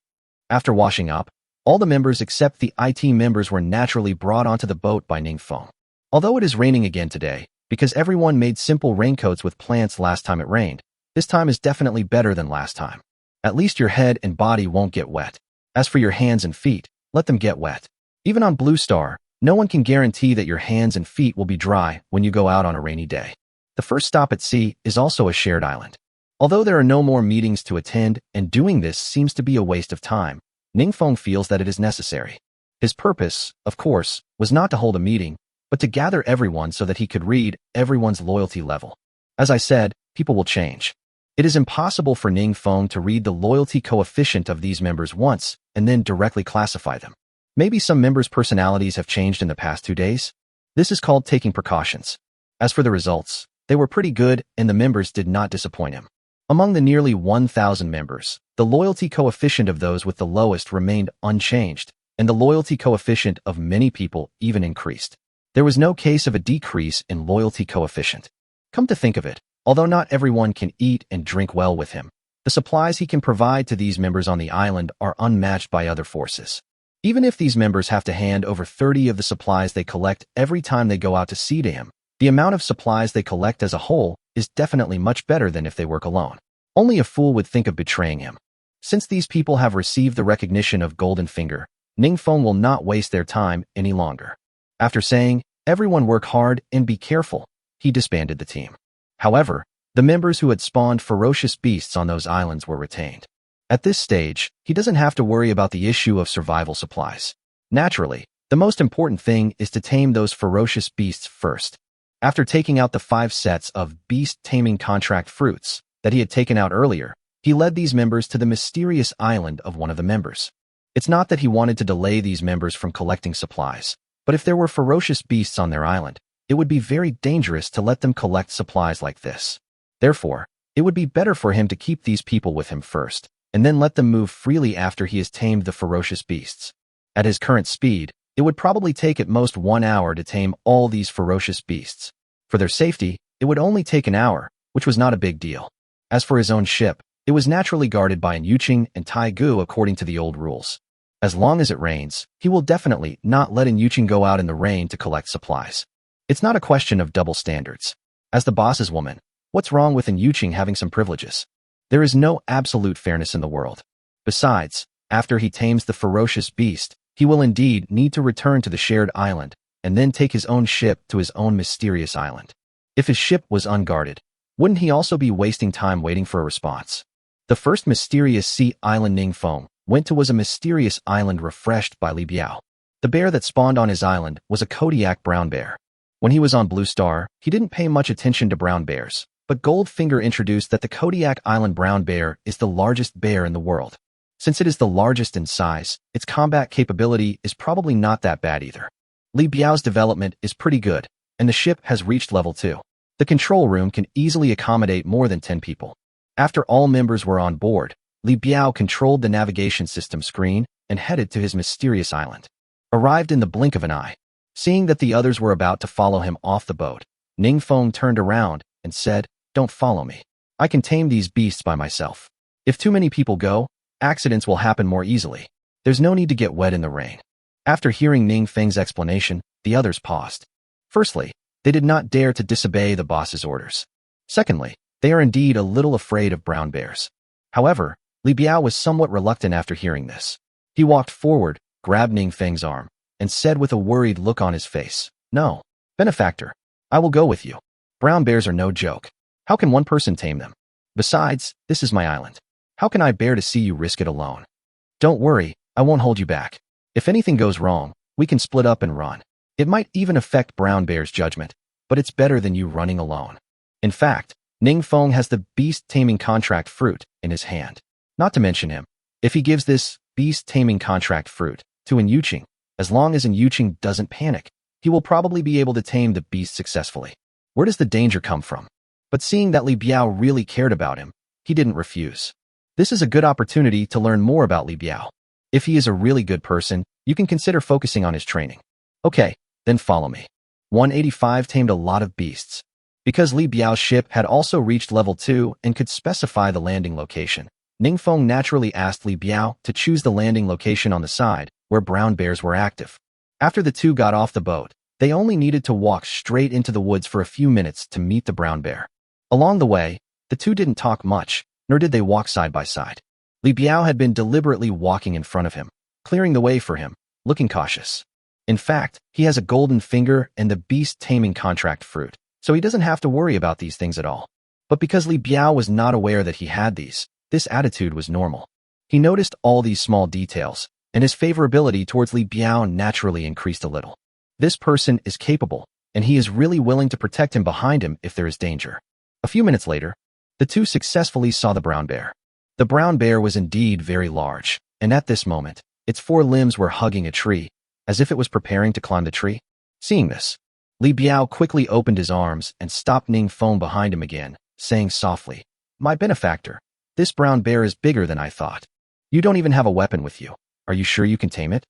After washing up, all the members except the IT members were naturally brought onto the boat by Ning Feng. Although it is raining again today, because everyone made simple raincoats with plants last time it rained, this time is definitely better than last time. At least your head and body won't get wet. As for your hands and feet, let them get wet. Even on Blue Star, no one can guarantee that your hands and feet will be dry when you go out on a rainy day. The first stop at sea is also a shared island. Although there are no more meetings to attend and doing this seems to be a waste of time, Ningfeng feels that it is necessary. His purpose, of course, was not to hold a meeting, but to gather everyone so that he could read everyone's loyalty level. As I said, people will change. It is impossible for Ningfeng to read the loyalty coefficient of these members once and then directly classify them. Maybe some members' personalities have changed in the past 2 days. This is called taking precautions. As for the results, they were pretty good and the members did not disappoint him. Among the nearly 1,000 members, the loyalty coefficient of those with the lowest remained unchanged, and the loyalty coefficient of many people even increased. There was no case of a decrease in loyalty coefficient. Come to think of it, although not everyone can eat and drink well with him, the supplies he can provide to these members on the island are unmatched by other forces. Even if these members have to hand over 30 of the supplies they collect every time they go out to sea to him, the amount of supplies they collect as a whole is definitely much better than if they work alone. Only a fool would think of betraying him. Since these people have received the recognition of Golden Finger, Ningfeng will not waste their time any longer. After saying, "Everyone work hard and be careful," he disbanded the team. However, the members who had spawned ferocious beasts on those islands were retained. At this stage, he doesn't have to worry about the issue of survival supplies. Naturally, the most important thing is to tame those ferocious beasts first. After taking out the 5 sets of beast taming contract fruits that he had taken out earlier, he led these members to the mysterious island of one of the members. It's not that he wanted to delay these members from collecting supplies, but if there were ferocious beasts on their island, it would be very dangerous to let them collect supplies like this. Therefore, it would be better for him to keep these people with him first, and then let them move freely after he has tamed the ferocious beasts. At his current speed, it would probably take at most 1 hour to tame all these ferocious beasts. For their safety, it would only take an hour, which was not a big deal. As for his own ship, it was naturally guarded by an Yuqing and Tai Gu according to the old rules. As long as it rains, he will definitely not let an Yuqing go out in the rain to collect supplies. It's not a question of double standards. As the boss's woman, what's wrong with an Yuqing having some privileges? There is no absolute fairness in the world. Besides, after he tames the ferocious beast, he will indeed need to return to the shared island and then take his own ship to his own mysterious island. If his ship was unguarded, wouldn't he also be wasting time waiting for a response? The first mysterious sea island Ningfeng went to was a mysterious island refreshed by Li Biao. The bear that spawned on his island was a Kodiak brown bear. When he was on Blue Star, he didn't pay much attention to brown bears, but Goldfinger introduced that the Kodiak Island brown bear is the largest bear in the world. Since it is the largest in size, its combat capability is probably not that bad either. Li Biao's development is pretty good, and the ship has reached level 2. The control room can easily accommodate more than 10 people. After all members were on board, Li Biao controlled the navigation system screen and headed to his mysterious island. Arrived in the blink of an eye. Seeing that the others were about to follow him off the boat, Ningfeng turned around and said, "Don't follow me. I can tame these beasts by myself. If too many people go, accidents will happen more easily. There's no need to get wet in the rain." After hearing Ningfeng's explanation, the others paused. Firstly, they did not dare to disobey the boss's orders. Secondly, they are indeed a little afraid of brown bears. However, Li Biao was somewhat reluctant after hearing this. He walked forward, grabbed Ningfeng's arm, and said with a worried look on his face, "No, benefactor, I will go with you. Brown bears are no joke. How can one person tame them? Besides, this is my island. How can I bear to see you risk it alone? Don't worry, I won't hold you back. If anything goes wrong, we can split up and run. It might even affect Brown Bear's judgment, but it's better than you running alone." In fact, Ningfeng has the beast taming contract fruit in his hand. Not to mention him, if he gives this beast taming contract fruit to an Yuqing, as long as an Yuqing doesn't panic, he will probably be able to tame the beast successfully. Where does the danger come from? But seeing that Li Biao really cared about him, he didn't refuse. This is a good opportunity to learn more about Li Biao. If he is a really good person, you can consider focusing on his training. Okay, then follow me. 185 tamed a lot of beasts. Because Li Biao's ship had also reached level 2 and could specify the landing location, Ningfeng naturally asked Li Biao to choose the landing location on the side where brown bears were active. After the two got off the boat, they only needed to walk straight into the woods for a few minutes to meet the brown bear. Along the way, the two didn't talk much, nor did they walk side by side. Li Biao had been deliberately walking in front of him, clearing the way for him, looking cautious. In fact, he has a golden finger and the beast-taming contract fruit, so he doesn't have to worry about these things at all. But because Li Biao was not aware that he had these, this attitude was normal. He noticed all these small details, and his favorability towards Li Biao naturally increased a little. This person is capable, and he is really willing to protect him behind him if there is danger. A few minutes later, the two successfully saw the brown bear. The brown bear was indeed very large, and at this moment, its four limbs were hugging a tree, as if it was preparing to climb the tree. Seeing this, Li Biao quickly opened his arms and stopped Ning Feng behind him again, saying softly, "My benefactor, this brown bear is bigger than I thought. You don't even have a weapon with you. Are you sure you can tame it?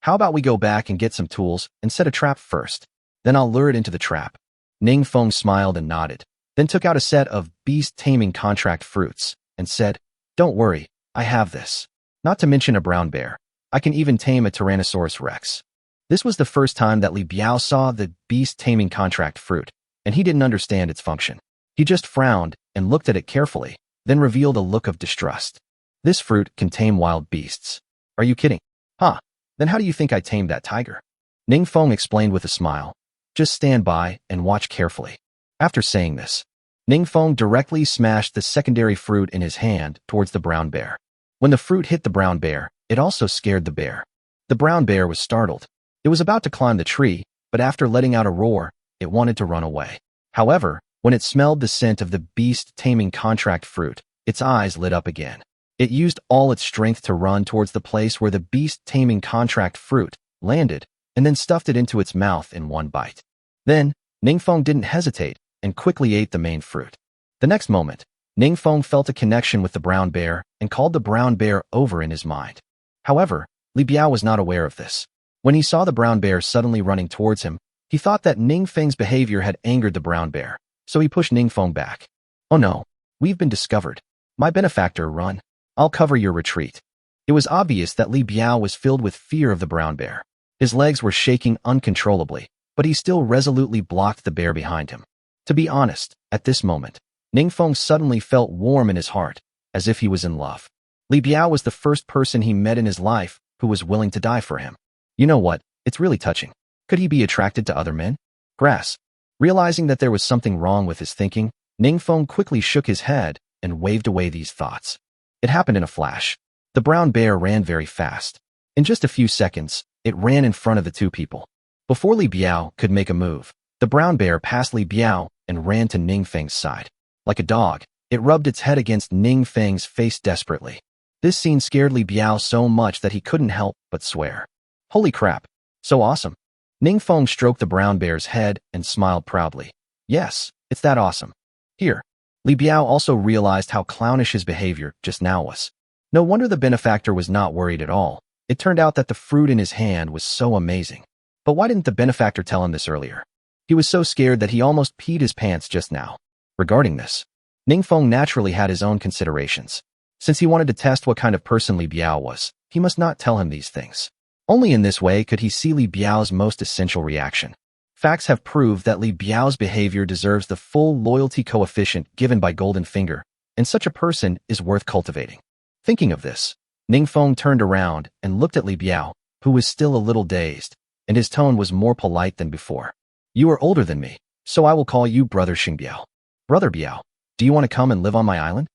How about we go back and get some tools and set a trap first? Then I'll lure it into the trap." Ning Feng smiled and nodded, then took out a set of beast-taming contract fruits and said, "Don't worry, I have this. Not to mention a brown bear. I can even tame a Tyrannosaurus Rex." This was the first time that Li Biao saw the beast-taming contract fruit, and he didn't understand its function. He just frowned and looked at it carefully, then revealed a look of distrust. "This fruit can tame wild beasts. Are you kidding? Huh? Then how do you think I tamed that tiger?" Ning Feng explained with a smile. "Just stand by and watch carefully." After saying this, Ning Feng directly smashed the secondary fruit in his hand towards the brown bear. When the fruit hit the brown bear, it also scared the bear. The brown bear was startled. It was about to climb the tree, but after letting out a roar, it wanted to run away. However, when it smelled the scent of the beast-taming contract fruit, its eyes lit up again. It used all its strength to run towards the place where the beast-taming contract fruit landed, and then stuffed it into its mouth in one bite. Then, Ning Feng didn't hesitate and quickly ate the main fruit. The next moment, Ning Feng felt a connection with the brown bear and called the brown bear over in his mind. However, Li Biao was not aware of this. When he saw the brown bear suddenly running towards him, he thought that Ning Feng's behavior had angered the brown bear, so he pushed Ning Feng back. "Oh no, we've been discovered. My benefactor, run. I'll cover your retreat." It was obvious that Li Biao was filled with fear of the brown bear. His legs were shaking uncontrollably, but he still resolutely blocked the bear behind him. To be honest, at this moment, Ning Feng suddenly felt warm in his heart, as if he was in love. Li Biao was the first person he met in his life who was willing to die for him. You know what? It's really touching. Could he be attracted to other men? Grass. Realizing that there was something wrong with his thinking, Ning Feng quickly shook his head and waved away these thoughts. It happened in a flash. The brown bear ran very fast. In just a few seconds, it ran in front of the two people. Before Li Biao could make a move, the brown bear passed Li Biao and ran to Ning Feng's side. Like a dog, it rubbed its head against Ning Feng's face desperately. This scene scared Li Biao so much that he couldn't help but swear. "Holy crap, so awesome." Ning Feng stroked the brown bear's head and smiled proudly. "Yes, it's that awesome." Here, Li Biao also realized how clownish his behavior just now was. No wonder the benefactor was not worried at all. It turned out that the fruit in his hand was so amazing. But why didn't the benefactor tell him this earlier? He was so scared that he almost peed his pants just now. Regarding this, Ning Feng naturally had his own considerations. Since he wanted to test what kind of person Li Biao was, he must not tell him these things. Only in this way could he see Li Biao's most essential reaction. Facts have proved that Li Biao's behavior deserves the full loyalty coefficient given by Golden Finger, and such a person is worth cultivating. Thinking of this, Ning Feng turned around and looked at Li Biao, who was still a little dazed, and his tone was more polite than before. "You are older than me, so I will call you Brother Xingbiao." "Brother Biao, do you want to come and live on my island?"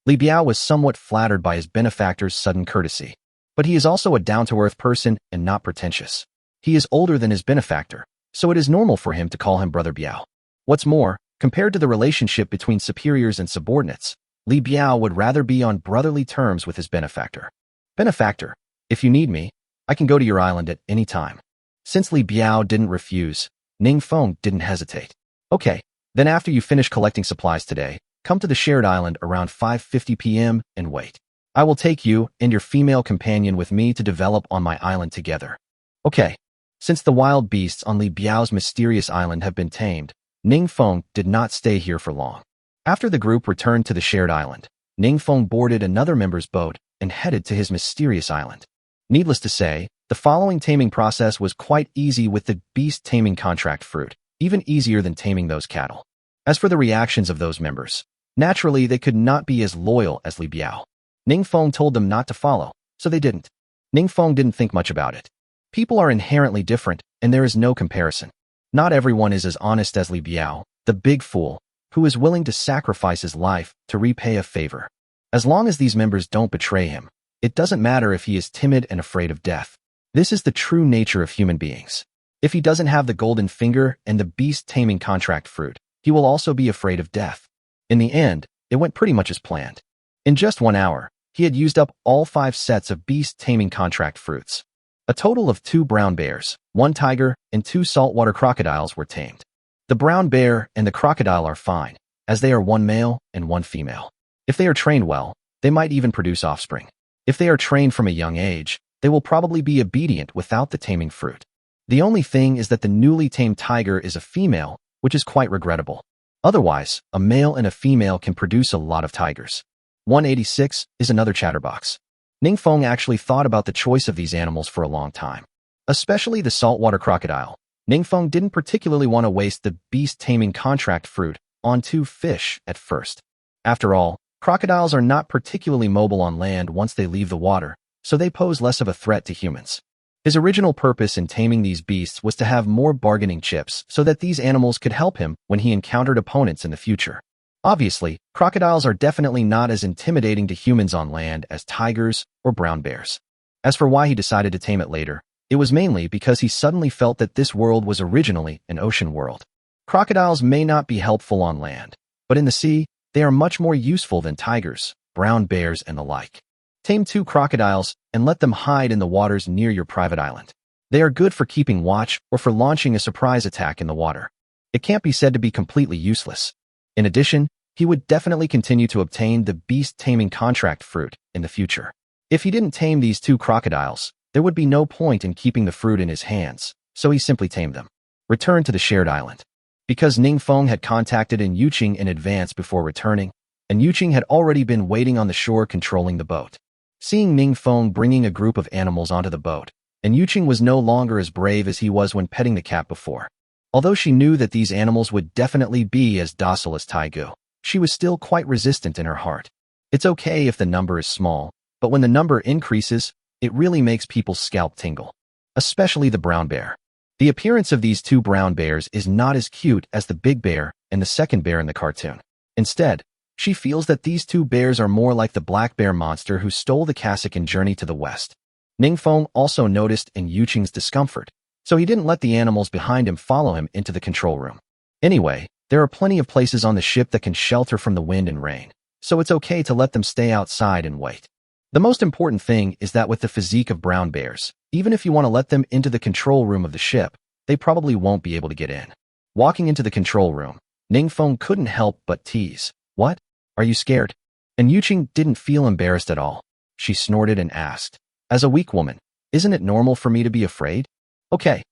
Li Biao was somewhat flattered by his benefactor's sudden courtesy. But he is also a down-to-earth person and not pretentious. He is older than his benefactor, so it is normal for him to call him Brother Biao. What's more, compared to the relationship between superiors and subordinates, Li Biao would rather be on brotherly terms with his benefactor. "Benefactor, if you need me, I can go to your island at any time." Since Li Biao didn't refuse, Ning Feng didn't hesitate. "Okay, then after you finish collecting supplies today, come to the shared island around 5:50 p.m. and wait. I will take you and your female companion with me to develop on my island together." Okay. Since the wild beasts on Li Biao's mysterious island have been tamed, Ning Feng did not stay here for long. After the group returned to the shared island, Ning Feng boarded another member's boat and headed to his mysterious island. Needless to say, the following taming process was quite easy with the beast taming contract fruit, even easier than taming those cattle. As for the reactions of those members, naturally they could not be as loyal as Li Biao. Ningfeng told them not to follow, so they didn't. Ningfeng didn't think much about it. People are inherently different, and there is no comparison. Not everyone is as honest as Li Biao, the big fool, who is willing to sacrifice his life to repay a favor. As long as these members don't betray him, it doesn't matter if he is timid and afraid of death. This is the true nature of human beings. If he doesn't have the golden finger and the beast-taming contract fruit, he will also be afraid of death. In the end, it went pretty much as planned. In just 1 hour, he had used up all 5 sets of beast-taming contract fruits. A total of 2 brown bears, 1 tiger, and 2 saltwater crocodiles were tamed. The brown bear and the crocodile are fine, as they are 1 male and 1 female. If they are trained well, they might even produce offspring. If they are trained from a young age, they will probably be obedient without the taming fruit. The only thing is that the newly tamed tiger is a female, which is quite regrettable. Otherwise, a male and a female can produce a lot of tigers. 186 is another chatterbox. Ningfeng actually thought about the choice of these animals for a long time. Especially the saltwater crocodile. Ningfeng didn't particularly want to waste the beast-taming contract fruit on 2 fish at first. After all, crocodiles are not particularly mobile on land once they leave the water, so they pose less of a threat to humans. His original purpose in taming these beasts was to have more bargaining chips so that these animals could help him when he encountered opponents in the future. Obviously, crocodiles are definitely not as intimidating to humans on land as tigers or brown bears. As for why he decided to tame it later, it was mainly because he suddenly felt that this world was originally an ocean world. Crocodiles may not be helpful on land, but in the sea, they are much more useful than tigers, brown bears, and the like. Tame 2 crocodiles and let them hide in the waters near your private island. They are good for keeping watch or for launching a surprise attack in the water. It can't be said to be completely useless. In addition, he would definitely continue to obtain the beast-taming contract fruit in the future. If he didn't tame these 2 crocodiles, there would be no point in keeping the fruit in his hands, so he simply tamed them. Return to the shared island. Because Ningfeng had contacted An Yuqing in advance before returning, An Yuqing had already been waiting on the shore controlling the boat. Seeing Ningfeng bringing a group of animals onto the boat, An Yuqing was no longer as brave as he was when petting the cat before. Although she knew that these animals would definitely be as docile as Taigu, she was still quite resistant in her heart. It's okay if the number is small, but when the number increases, it really makes people's scalp tingle. Especially the brown bear. The appearance of these 2 brown bears is not as cute as the big bear and the second bear in the cartoon. Instead, she feels that these 2 bears are more like the black bear monster who stole the cassock in Journey to the West. Ningfeng also noticed An Yuqing's discomfort, so he didn't let the animals behind him follow him into the control room. Anyway, there are plenty of places on the ship that can shelter from the wind and rain, so it's okay to let them stay outside and wait. The most important thing is that with the physique of brown bears, even if you want to let them into the control room of the ship, they probably won't be able to get in. Walking into the control room, Ningfeng couldn't help but tease. What? Are you scared? And Yuqing didn't feel embarrassed at all. She snorted and asked, as a weak woman, isn't it normal for me to be afraid? Okay,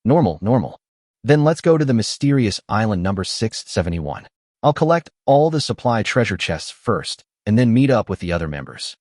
normal. Then let's go to the mysterious island number 671. I'll collect all the supply treasure chests first, and then meet up with the other members.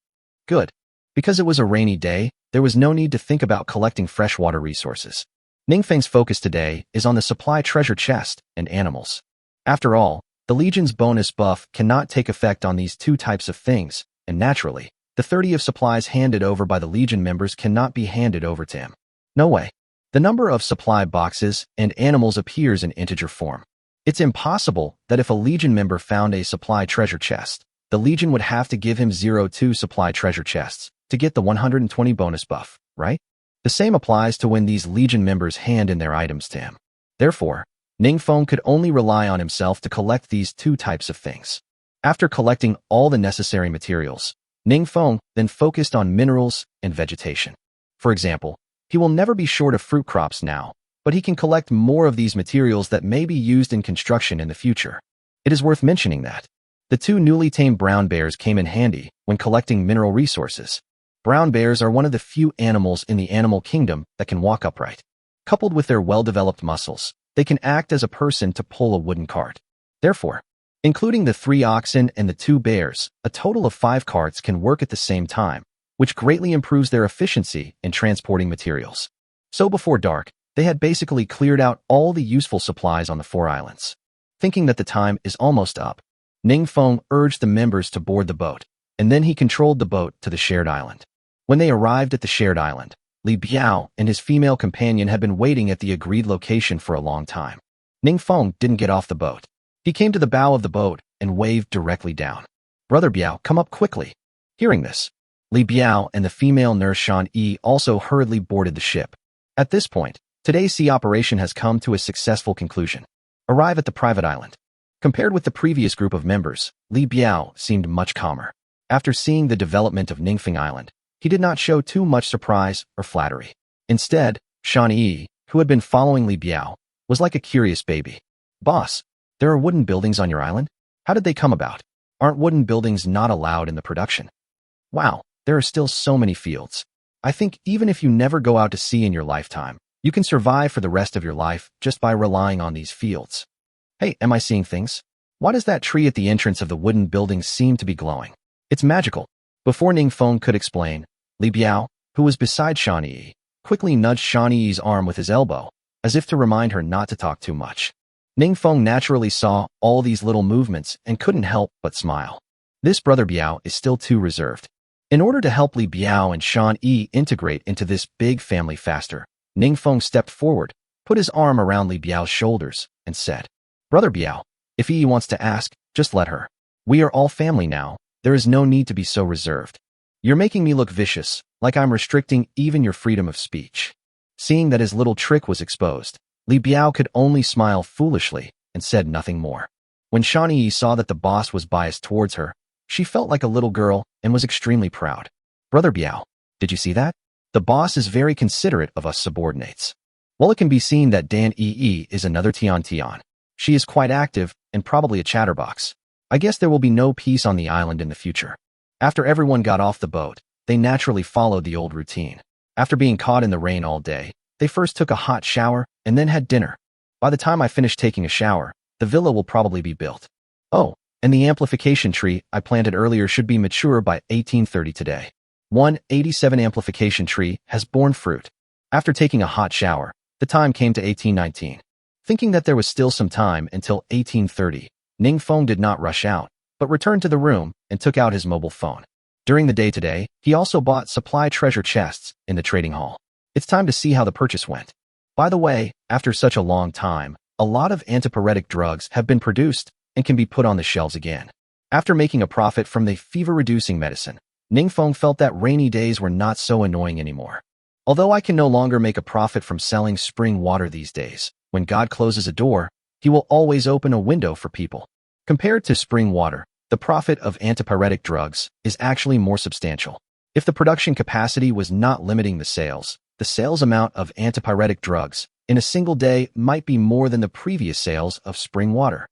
Good. Because it was a rainy day, there was no need to think about collecting freshwater resources. Ningfeng's focus today is on the supply treasure chest and animals. After all, the Legion's bonus buff cannot take effect on these 2 types of things, and naturally, the 30 of supplies handed over by the Legion members cannot be handed over to him. No way. The number of supply boxes and animals appears in integer form. It's impossible that if a Legion member found a supply treasure chest, the Legion would have to give him 02 supply treasure chests to get the 120 bonus buff, right? The same applies to when these Legion members hand in their items to him. Therefore, Ningfeng could only rely on himself to collect these 2 types of things. After collecting all the necessary materials, Ningfeng then focused on minerals and vegetation. For example, he will never be short of fruit crops now, but he can collect more of these materials that may be used in construction in the future. It is worth mentioning that the 2 newly tamed brown bears came in handy when collecting mineral resources. Brown bears are one of the few animals in the animal kingdom that can walk upright. Coupled with their well-developed muscles, they can act as a person to pull a wooden cart. Therefore, including the 3 oxen and the 2 bears, a total of 5 carts can work at the same time, which greatly improves their efficiency in transporting materials. So before dark, they had basically cleared out all the useful supplies on the 4 islands. Thinking that the time is almost up, Ningfeng urged the members to board the boat, and then he controlled the boat to the shared island. When they arrived at the shared island, Li Biao and his female companion had been waiting at the agreed location for a long time. Ningfeng didn't get off the boat. He came to the bow of the boat and waved directly down. "Brother Biao, come up quickly." Hearing this, Li Biao and the female nurse Shan Yi also hurriedly boarded the ship. At this point, today's sea operation has come to a successful conclusion. Arrive at the private island. Compared with the previous group of members, Li Biao seemed much calmer. After seeing the development of Ningfeng Island, he did not show too much surprise or flattery. Instead, Shan Yi, who had been following Li Biao, was like a curious baby. "Boss, there are wooden buildings on your island? How did they come about? Aren't wooden buildings not allowed in the production?" "Wow, there are still so many fields. I think even if you never go out to sea in your lifetime, you can survive for the rest of your life just by relying on these fields." "Hey, am I seeing things? Why does that tree at the entrance of the wooden building seem to be glowing? It's magical." Before Ningfeng could explain, Li Biao, who was beside Shan Yi, quickly nudged Shan Yi's arm with his elbow, as if to remind her not to talk too much. Ningfeng naturally saw all these little movements and couldn't help but smile. This brother Biao is still too reserved. In order to help Li Biao and Shan Yi integrate into this big family faster, Ningfeng stepped forward, put his arm around Li Biao's shoulders, and said, "Brother Biao, if Yi wants to ask, just let her. We are all family now. There is no need to be so reserved. You're making me look vicious, like I'm restricting even your freedom of speech." Seeing that his little trick was exposed, Li Biao could only smile foolishly and said nothing more. When Shan Yi saw that the boss was biased towards her, she felt like a little girl and was extremely proud. "Brother Biao, did you see that? The boss is very considerate of us subordinates." Well, it can be seen that Dan Yi is another Tian Tian. She is quite active and probably a chatterbox. I guess there will be no peace on the island in the future. After everyone got off the boat, they naturally followed the old routine. After being caught in the rain all day, they first took a hot shower and then had dinner. By the time I finish taking a shower, the villa will probably be built. Oh, and the amplification tree I planted earlier should be mature by 1830 today. 187 amplification tree has borne fruit. After taking a hot shower, the time came to 1819. Thinking that there was still some time until 1830, Ningfeng did not rush out, but returned to the room and took out his mobile phone. During the day today, he also bought supply treasure chests in the trading hall. It's time to see how the purchase went. By the way, after such a long time, a lot of antipyretic drugs have been produced and can be put on the shelves again. After making a profit from the fever-reducing medicine, Ningfeng felt that rainy days were not so annoying anymore. Although I can no longer make a profit from selling spring water these days, when God closes a door, he will always open a window for people. Compared to spring water, the profit of antipyretic drugs is actually more substantial. If the production capacity was not limiting the sales amount of antipyretic drugs in a single day might be more than the previous sales of spring water.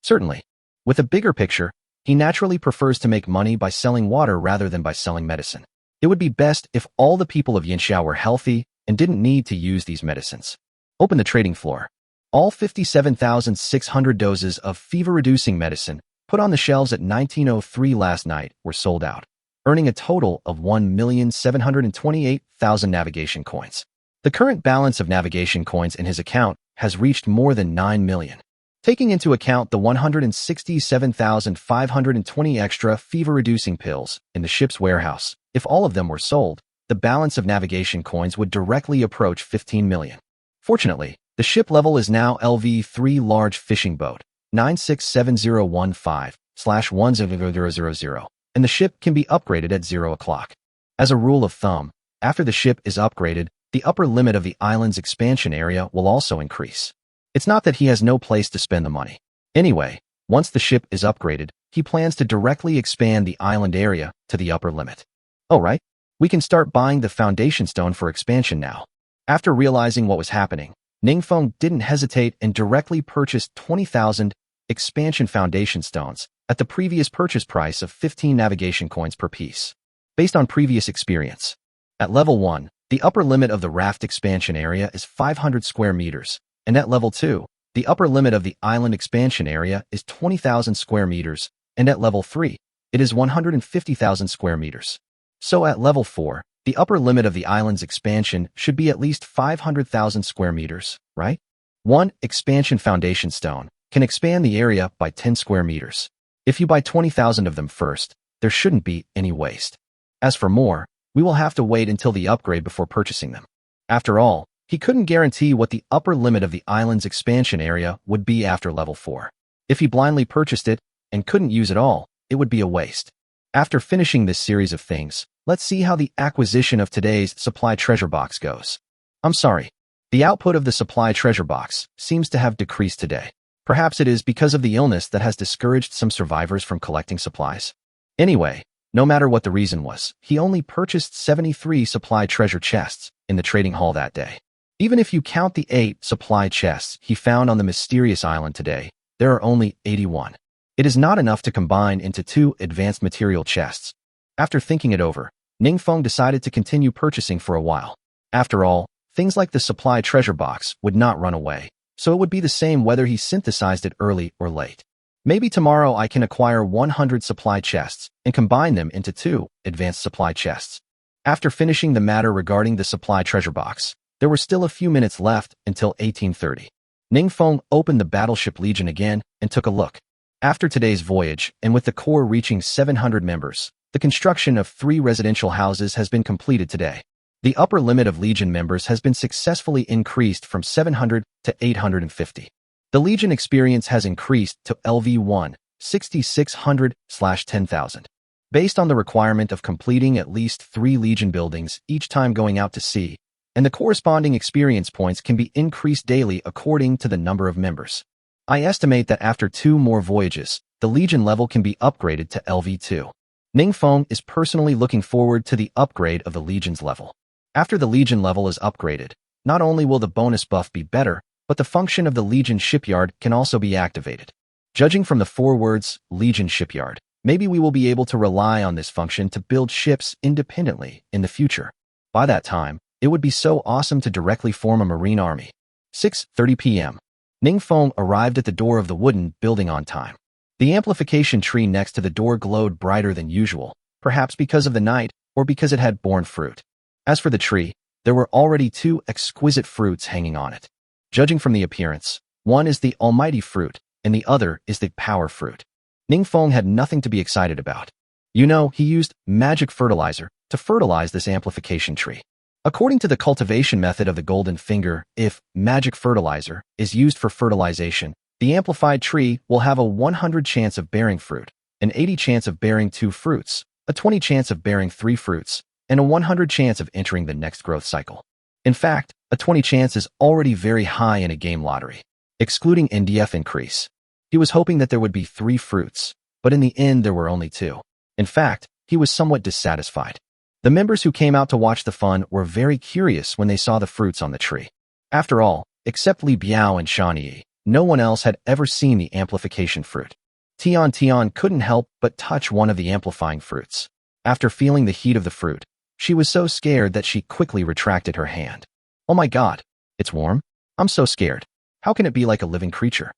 Certainly, with a bigger picture, he naturally prefers to make money by selling water rather than by selling medicine. It would be best if all the people of Yinxia were healthy and didn't need to use these medicines. Open the trading floor. All 57,600 doses of fever-reducing medicine put on the shelves at 1903 last night were sold out, earning a total of 1,728,000 navigation coins. The current balance of navigation coins in his account has reached more than 9 million. Taking into account the 167,520 extra fever-reducing pills in the ship's warehouse, if all of them were sold, the balance of navigation coins would directly approach 15 million. Fortunately, the ship level is now Lv.3 large fishing boat, 967015/10000, and the ship can be upgraded at 0 o'clock. As a rule of thumb, after the ship is upgraded, the upper limit of the island's expansion area will also increase. It's not that he has no place to spend the money. Anyway, once the ship is upgraded, he plans to directly expand the island area to the upper limit. Oh, right, we can start buying the foundation stone for expansion now. After realizing what was happening, Ningfeng didn't hesitate and directly purchased 20,000 expansion foundation stones at the previous purchase price of 15 navigation coins per piece. Based on previous experience, at level 1, the upper limit of the raft expansion area is 500 square meters, and at level 2, the upper limit of the island expansion area is 20,000 square meters, and at level 3, it is 150,000 square meters. So at level 4, the upper limit of the island's expansion should be at least 500,000 square meters, right? One expansion foundation stone can expand the area by 10 square meters. If you buy 20,000 of them first, there shouldn't be any waste. As for more, we will have to wait until the upgrade before purchasing them. After all, he couldn't guarantee what the upper limit of the island's expansion area would be after level 4. If he blindly purchased it and couldn't use it all, it would be a waste. After finishing this series of things, let's see how the acquisition of today's supply treasure box goes. I'm sorry. The output of the supply treasure box seems to have decreased today. Perhaps it is because of the illness that has discouraged some survivors from collecting supplies. Anyway, no matter what the reason was, he only purchased 73 supply treasure chests in the trading hall that day. Even if you count the 8 supply chests he found on the mysterious island today, there are only 81. It is not enough to combine into 2 advanced material chests. After thinking it over, Ningfeng decided to continue purchasing for a while. After all, things like the supply treasure box would not run away, so it would be the same whether he synthesized it early or late. Maybe tomorrow I can acquire 100 supply chests and combine them into 2 advanced supply chests. After finishing the matter regarding the supply treasure box, there were still a few minutes left until 1830. Ningfeng opened the battleship Legion again and took a look. After today's voyage, and with the core reaching 700 members, the construction of 3 residential houses has been completed today. The upper limit of Legion members has been successfully increased from 700 to 850. The Legion experience has increased to Lv.100, 6600/10,000. Based on the requirement of completing at least 3 Legion buildings each time going out to sea, and the corresponding experience points can be increased daily according to the number of members. I estimate that after 2 more voyages, the Legion level can be upgraded to Lv.2. Ningfeng is personally looking forward to the upgrade of the Legion's level. After the Legion level is upgraded, not only will the bonus buff be better, but the function of the Legion shipyard can also be activated. Judging from the 4 words, Legion shipyard, maybe we will be able to rely on this function to build ships independently in the future. By that time, it would be so awesome to directly form a marine army. 6:30 p.m. Ningfeng arrived at the door of the wooden building on time. The amplification tree next to the door glowed brighter than usual, perhaps because of the night or because it had borne fruit. As for the tree, there were already 2 exquisite fruits hanging on it. Judging from the appearance, one is the almighty fruit, and the other is the power fruit. Ningfeng had nothing to be excited about. You know, he used magic fertilizer to fertilize this amplification tree. According to the cultivation method of the golden finger, if magic fertilizer is used for fertilization, the amplified tree will have a 100 chance of bearing fruit, an 80 chance of bearing 2 fruits, a 20 chance of bearing 3 fruits, and a 100 chance of entering the next growth cycle. In fact, a 20 chance is already very high in a game lottery, excluding NDF increase. He was hoping that there would be 3 fruits, but in the end there were only 2. In fact, he was somewhat dissatisfied. The members who came out to watch the fun were very curious when they saw the fruits on the tree. After all, except Li Biao and Shani, no one else had ever seen the amplification fruit. Tian couldn't help but touch one of the amplifying fruits. After feeling the heat of the fruit, she was so scared that she quickly retracted her hand. Oh my god, it's warm? I'm so scared. How can it be like a living creature?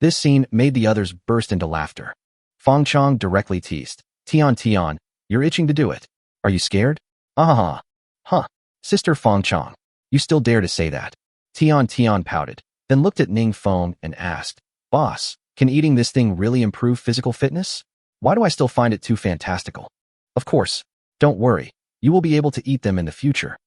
This scene made the others burst into laughter. Fang Chong directly teased. Tian, you're itching to do it. Are you scared? Ah, huh. Sister Fang Chong, you still dare to say that? Tian pouted, then looked at Ningfeng and asked, Boss, can eating this thing really improve physical fitness? Why do I still find it too fantastical? Of course, don't worry. You will be able to eat them in the future.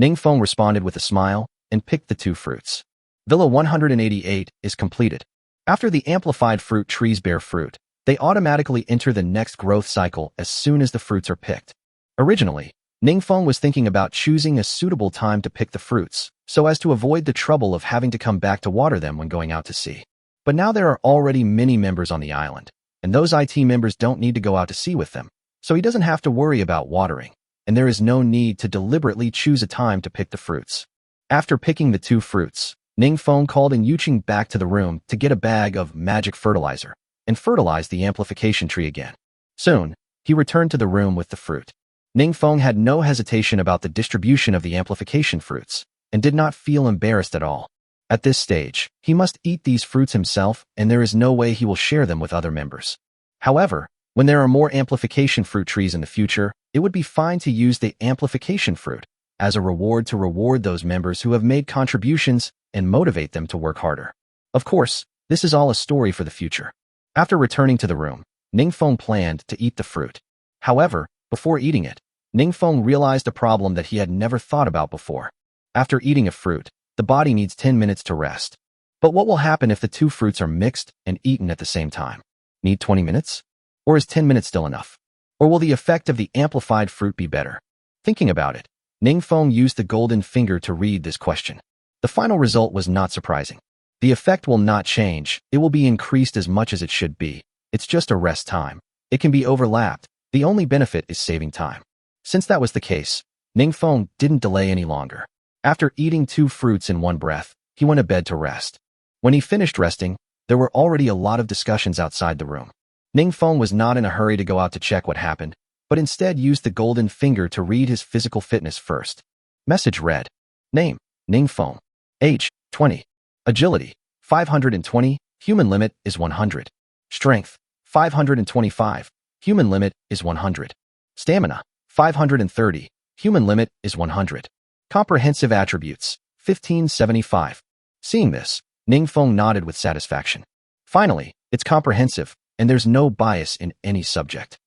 Ningfeng responded with a smile and picked the 2 fruits. Villa 188 is completed. After the amplified fruit trees bear fruit, they automatically enter the next growth cycle as soon as the fruits are picked. Originally, Ningfeng was thinking about choosing a suitable time to pick the fruits, so as to avoid the trouble of having to come back to water them when going out to sea. But now there are already many members on the island, and those IT members don't need to go out to sea with them, so he doesn't have to worry about watering, and there is no need to deliberately choose a time to pick the fruits. After picking the 2 fruits, Ningfeng called in Yuqing back to the room to get a bag of magic fertilizer and fertilize the amplification tree again. Soon, he returned to the room with the fruit. Ningfeng had no hesitation about the distribution of the amplification fruits and did not feel embarrassed at all. At this stage, he must eat these fruits himself, and there is no way he will share them with other members. However, when there are more amplification fruit trees in the future, it would be fine to use the amplification fruit as a reward to reward those members who have made contributions and motivate them to work harder. Of course, this is all a story for the future. After returning to the room, Ningfeng planned to eat the fruit. However, before eating it, Ningfeng realized a problem that he had never thought about before. After eating a fruit, the body needs 10 minutes to rest. But what will happen if the two fruits are mixed and eaten at the same time? Need 20 minutes? Or is 10 minutes still enough? Or will the effect of the amplified fruit be better? Thinking about it, Ningfeng used the golden finger to read this question. The final result was not surprising. The effect will not change, it will be increased as much as it should be. It's just a rest time. It can be overlapped, the only benefit is saving time. Since that was the case, Ningfeng didn't delay any longer. After eating 2 fruits in one breath, he went to bed to rest. When he finished resting, there were already a lot of discussions outside the room. Ningfeng was not in a hurry to go out to check what happened, but instead used the golden finger to read his physical fitness first. Message read: Name, Ningfeng. Age, 20. Agility, 520. Human limit is 100. Strength, 525. Human limit is 100. Stamina, 530. Human limit is 100. Comprehensive attributes, 1575. Seeing this, Ningfeng nodded with satisfaction. Finally, it's comprehensive, and there's no bias in any subject.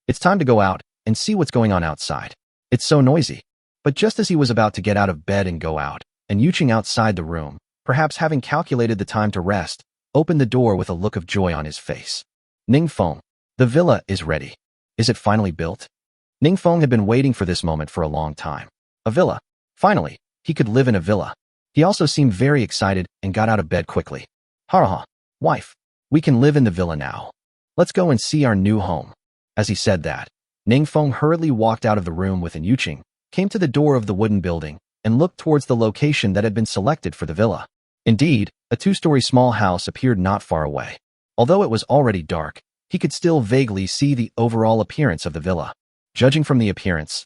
It's time to go out and see what's going on outside. It's so noisy. But just as he was about to get out of bed and go out, and Yuching outside the room, perhaps having calculated the time to rest, opened the door with a look of joy on his face. Ningfeng, the villa is ready. Is it finally built? Ningfeng had been waiting for this moment for a long time. A villa. Finally, he could live in a villa. He also seemed very excited and got out of bed quickly. Ha, wife, we can live in the villa now. Let's go and see our new home. As he said that, Ningfeng hurriedly walked out of the room with Yuching, came to the door of the wooden building, and looked towards the location that had been selected for the villa. Indeed, a 2-story small house appeared not far away. Although it was already dark, he could still vaguely see the overall appearance of the villa. Judging from the appearance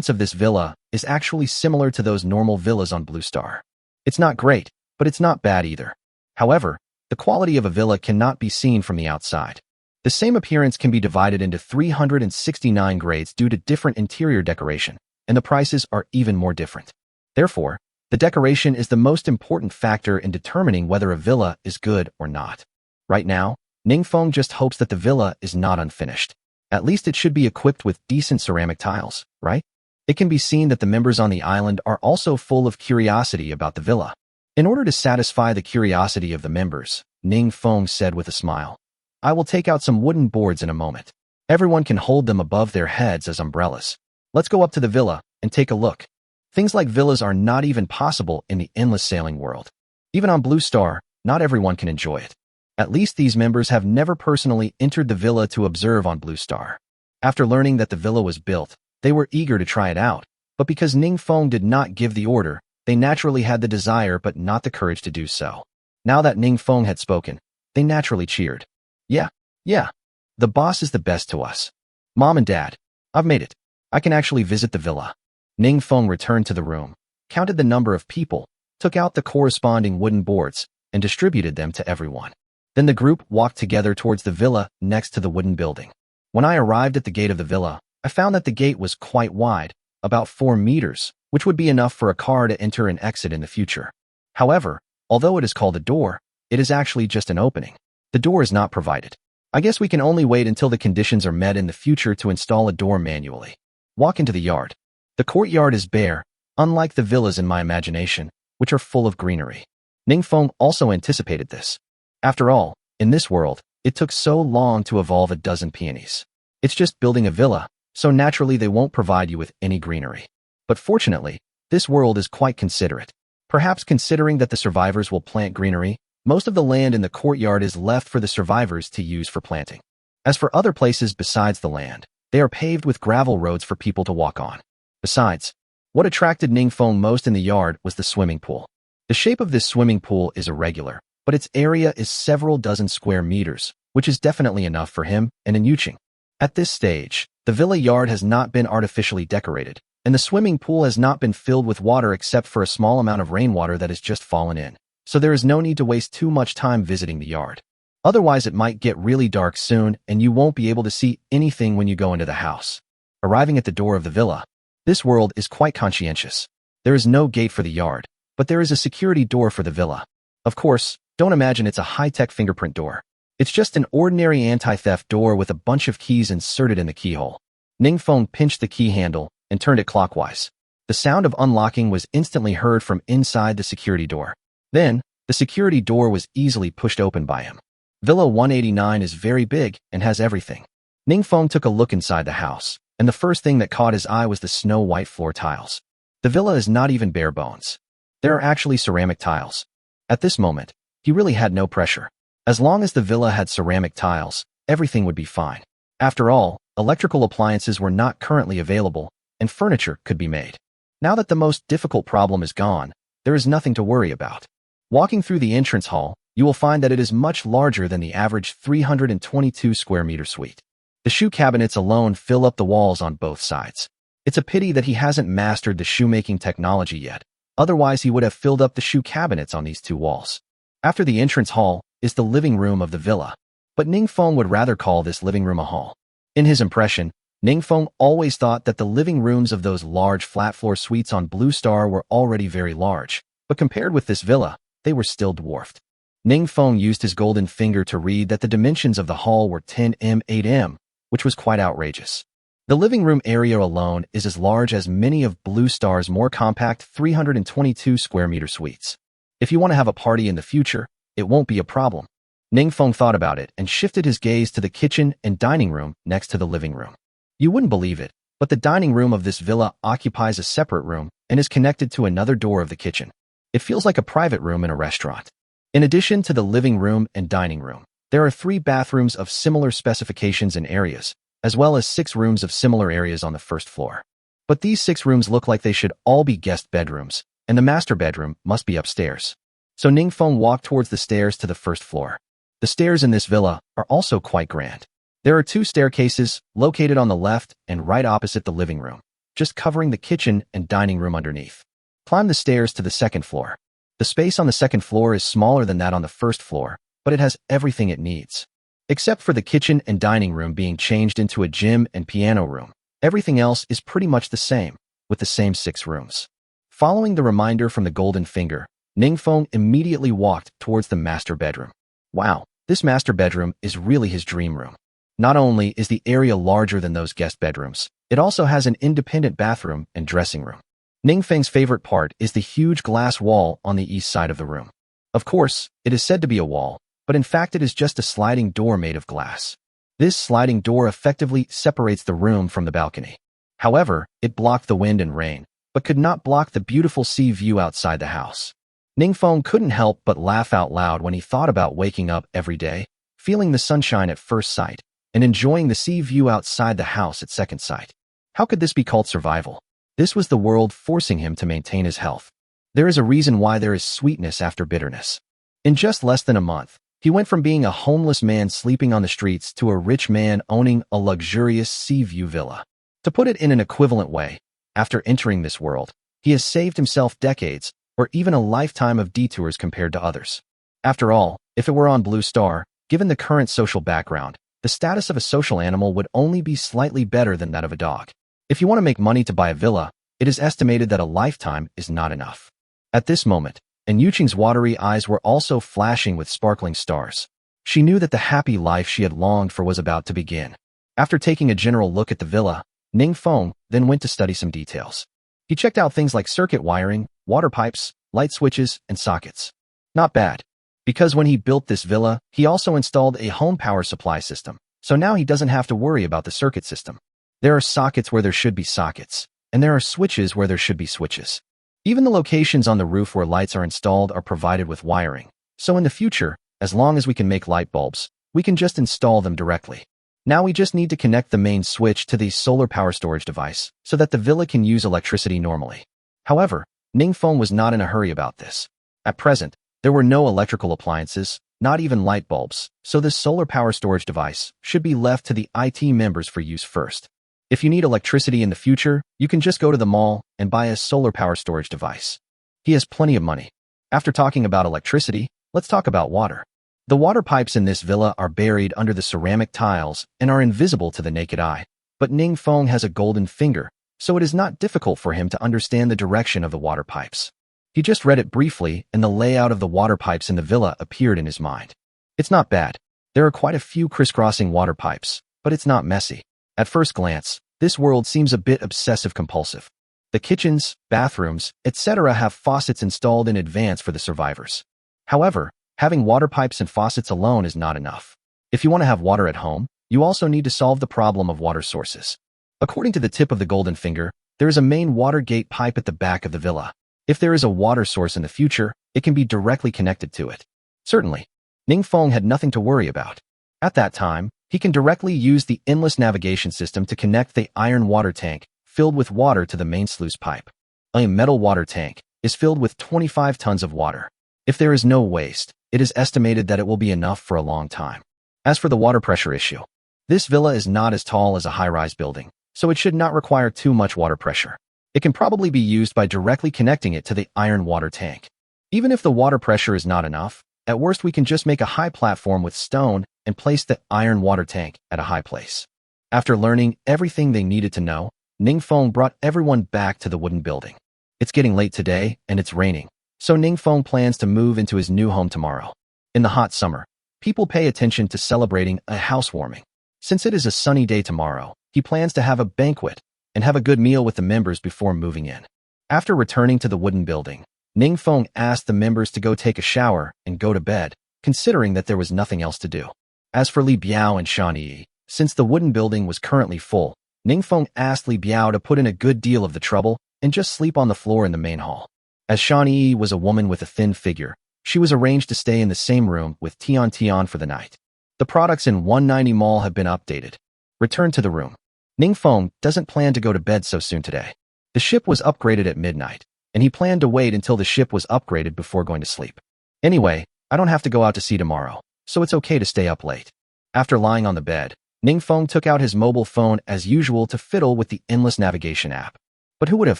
of this villa is actually similar to those normal villas on Blue Star. It's not great, but it's not bad either. However, the quality of a villa cannot be seen from the outside. The same appearance can be divided into 369 grades due to different interior decoration, and the prices are even more different. Therefore, the decoration is the most important factor in determining whether a villa is good or not. Right now, Ningfeng just hopes that the villa is not unfinished. At least it should be equipped with decent ceramic tiles, right? It can be seen that the members on the island are also full of curiosity about the villa. In order to satisfy the curiosity of the members, Ningfeng said with a smile, I will take out some wooden boards in a moment. Everyone can hold them above their heads as umbrellas. Let's go up to the villa and take a look. Things like villas are not even possible in the endless sailing world. Even on Blue Star, not everyone can enjoy it. At least these members have never personally entered the villa to observe on Blue Star. After learning that the villa was built, they were eager to try it out, but because Ningfeng did not give the order, they naturally had the desire but not the courage to do so. Now that Ningfeng had spoken, they naturally cheered. Yeah, the boss is the best to us. Mom and Dad, I've made it. I can actually visit the villa. Ningfeng returned to the room, counted the number of people, took out the corresponding wooden boards, and distributed them to everyone. Then the group walked together towards the villa next to the wooden building. When I arrived at the gate of the villa, I found that the gate was quite wide, about 4 meters, which would be enough for a car to enter and exit in the future. However, although it is called a door, it is actually just an opening. The door is not provided. I guess we can only wait until the conditions are met in the future to install a door manually. Walk into the yard. The courtyard is bare, unlike the villas in my imagination, which are full of greenery. Ningfeng also anticipated this. After all, in this world, it took so long to evolve a dozen peonies. It's just building a villa, so naturally they won't provide you with any greenery. But fortunately, this world is quite considerate. Perhaps considering that the survivors will plant greenery, most of the land in the courtyard is left for the survivors to use for planting. As for other places besides the land, they are paved with gravel roads for people to walk on. Besides, what attracted Ningfeng most in the yard was the swimming pool. The shape of this swimming pool is irregular, but its area is several dozen square meters, which is definitely enough for him and Yuching. At this stage, the villa yard has not been artificially decorated, and the swimming pool has not been filled with water except for a small amount of rainwater that has just fallen in, so there is no need to waste too much time visiting the yard. Otherwise, it might get really dark soon and you won't be able to see anything when you go into the house. Arriving at the door of the villa, this world is quite conscientious. There is no gate for the yard, but there is a security door for the villa. Of course, don't imagine it's a high-tech fingerprint door. It's just an ordinary anti-theft door with a bunch of keys inserted in the keyhole. Ning Feng pinched the key handle and turned it clockwise. The sound of unlocking was instantly heard from inside the security door. Then, the security door was easily pushed open by him. Villa 189 is very big and has everything. Ning Feng took a look inside the house, and the first thing that caught his eye was the snow-white floor tiles. The villa is not even bare bones. There are actually ceramic tiles. At this moment, he really had no pressure. As long as the villa had ceramic tiles, everything would be fine. After all, electrical appliances were not currently available, and furniture could be made. Now that the most difficult problem is gone, there is nothing to worry about. Walking through the entrance hall, you will find that it is much larger than the average 322 square meter suite. The shoe cabinets alone fill up the walls on both sides. It's a pity that he hasn't mastered the shoemaking technology yet. Otherwise, he would have filled up the shoe cabinets on these two walls. After the entrance hall is the living room of the villa, but Ning Feng would rather call this living room a hall. In his impression, Ning Feng always thought that the living rooms of those large flat-floor suites on Blue Star were already very large, but compared with this villa, they were still dwarfed. Ning Feng used his golden finger to read that the dimensions of the hall were 10m 8m, which was quite outrageous. The living room area alone is as large as many of Blue Star's more compact 322 square meter suites. If you want to have a party in the future, it won't be a problem. Ning Feng thought about it and shifted his gaze to the kitchen and dining room next to the living room. You wouldn't believe it, but the dining room of this villa occupies a separate room and is connected to another door of the kitchen. It feels like a private room in a restaurant. In addition to the living room and dining room, there are 3 bathrooms of similar specifications and areas, as well as 6 rooms of similar areas on the first floor. But these 6 rooms look like they should all be guest bedrooms, and the master bedroom must be upstairs. So Ning Feng walked towards the stairs to the first floor. The stairs in this villa are also quite grand. There are 2 staircases located on the left and right opposite the living room, just covering the kitchen and dining room underneath. Climb the stairs to the second floor. The space on the second floor is smaller than that on the first floor, but it has everything it needs. Except for the kitchen and dining room being changed into a gym and piano room, everything else is pretty much the same, with the same 6 rooms. Following the reminder from the golden finger, Ning Feng immediately walked towards the master bedroom. Wow, this master bedroom is really his dream room. Not only is the area larger than those guest bedrooms, it also has an independent bathroom and dressing room. Ning Feng's favorite part is the huge glass wall on the east side of the room. Of course, it is said to be a wall, but in fact it is just a sliding door made of glass. This sliding door effectively separates the room from the balcony. However, it blocked the wind and rain, but could not block the beautiful sea view outside the house. Ning Feng couldn't help but laugh out loud when he thought about waking up every day, feeling the sunshine at first sight, and enjoying the sea view outside the house at second sight. How could this be called survival? This was the world forcing him to maintain his health. There is a reason why there is sweetness after bitterness. In just less than a month, he went from being a homeless man sleeping on the streets to a rich man owning a luxurious sea view villa. To put it in an equivalent way, after entering this world, he has saved himself decades or even a lifetime of detours compared to others. After all, if it were on Blue Star, given the current social background, the status of a social animal would only be slightly better than that of a dog. If you want to make money to buy a villa, it is estimated that a lifetime is not enough. At this moment, and Yuqing's watery eyes were also flashing with sparkling stars. She knew that the happy life she had longed for was about to begin. After taking a general look at the villa, Ning Feng then went to study some details. He checked out things like circuit wiring, water pipes, light switches, and sockets. Not bad. Because when he built this villa, he also installed a home power supply system, so now he doesn't have to worry about the circuit system. There are sockets where there should be sockets, and there are switches where there should be switches. Even the locations on the roof where lights are installed are provided with wiring, so in the future, as long as we can make light bulbs, we can just install them directly. Now we just need to connect the main switch to the solar power storage device so that the villa can use electricity normally. However, Ning Feng was not in a hurry about this. At present, there were no electrical appliances, not even light bulbs, so this solar power storage device should be left to the IT members for use first. If you need electricity in the future, you can just go to the mall and buy a solar power storage device. He has plenty of money. After talking about electricity, let's talk about water. The water pipes in this villa are buried under the ceramic tiles and are invisible to the naked eye, but Ning Feng has a golden finger, so it is not difficult for him to understand the direction of the water pipes. He just read it briefly and the layout of the water pipes in the villa appeared in his mind. It's not bad. There are quite a few crisscrossing water pipes, but it's not messy. At first glance, This world seems a bit obsessive-compulsive. The kitchens, bathrooms, etc. have faucets installed in advance for the survivors. However, having water pipes and faucets alone is not enough. If you want to have water at home, you also need to solve the problem of water sources. According to the tip of the golden finger, there is a main water gate pipe at the back of the villa. If there is a water source in the future, it can be directly connected to it. Certainly, Ningfeng had nothing to worry about. At that time, he can directly use the endless navigation system to connect the iron water tank filled with water to the main sluice pipe. A metal water tank is filled with 25 tons of water. If there is no waste, it is estimated that it will be enough for a long time. As for the water pressure issue, this villa is not as tall as a high-rise building, so it should not require too much water pressure. It can probably be used by directly connecting it to the iron water tank. Even if the water pressure is not enough, at worst we can just make a high platform with stone and place the iron water tank at a high place. After learning everything they needed to know, Ningfeng brought everyone back to the wooden building. It's getting late today and it's raining, so Ningfeng plans to move into his new home tomorrow. In the hot summer, people pay attention to celebrating a housewarming. Since it is a sunny day tomorrow, he plans to have a banquet and have a good meal with the members before moving in. After returning to the wooden building, Ningfeng asked the members to go take a shower and go to bed, considering that there was nothing else to do. As for Li Biao and Shan Yi, since the wooden building was currently full, Ningfeng asked Li Biao to put in a good deal of the trouble and just sleep on the floor in the main hall. As Shan Yi was a woman with a thin figure, she was arranged to stay in the same room with Tian Tian for the night. The products in 190 Mall have been updated. Return to the room. Ningfeng doesn't plan to go to bed so soon today. The ship was upgraded at midnight, and he planned to wait until the ship was upgraded before going to sleep. Anyway, I don't have to go out to sea tomorrow, so it's okay to stay up late. After lying on the bed, Ningfeng took out his mobile phone as usual to fiddle with the endless navigation app. But who would have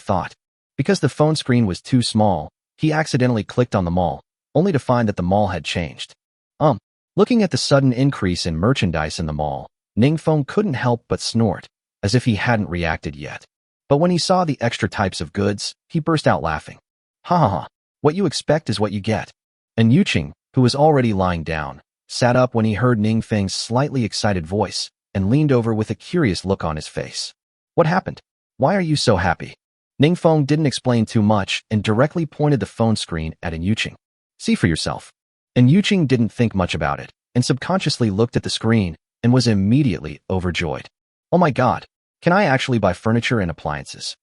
thought? Because the phone screen was too small, he accidentally clicked on the mall, only to find that the mall had changed. Looking at the sudden increase in merchandise in the mall, Ningfeng couldn't help but snort, as if he hadn't reacted yet. But when he saw the extra types of goods, he burst out laughing. Ha ha ha, what you expect is what you get. And Yuqing, who was already lying down, sat up when he heard Ningfeng's slightly excited voice and leaned over with a curious look on his face. What happened? Why are you so happy? Ningfeng didn't explain too much and directly pointed the phone screen at Yuqing. See for yourself. And Yuqing didn't think much about it and subconsciously looked at the screen and was immediately overjoyed. Oh my god, can I actually buy furniture and appliances?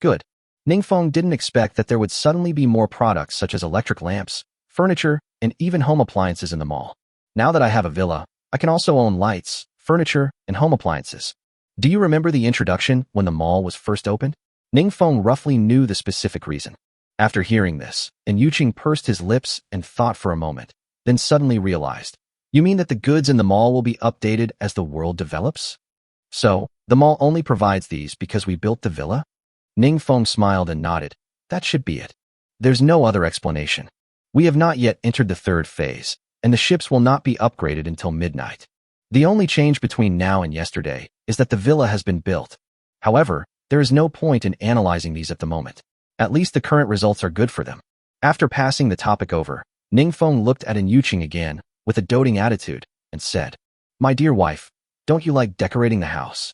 Good. Ningfeng didn't expect that there would suddenly be more products such as electric lamps, furniture, and even home appliances in the mall. Now that I have a villa, I can also own lights, furniture, and home appliances. Do you remember the introduction when the mall was first opened? Ningfeng roughly knew the specific reason. After hearing this, Yuqing pursed his lips and thought for a moment, then suddenly realized, you mean that the goods in the mall will be updated as the world develops? So, the mall only provides these because we built the villa? Ningfeng smiled and nodded. That should be it. There's no other explanation. We have not yet entered the third phase, and the ships will not be upgraded until midnight. The only change between now and yesterday is that the villa has been built. However, there is no point in analyzing these at the moment. At least the current results are good for them. After passing the topic over, Ningfeng looked at Yuqing again with a doting attitude and said, My dear wife, don't you like decorating the house?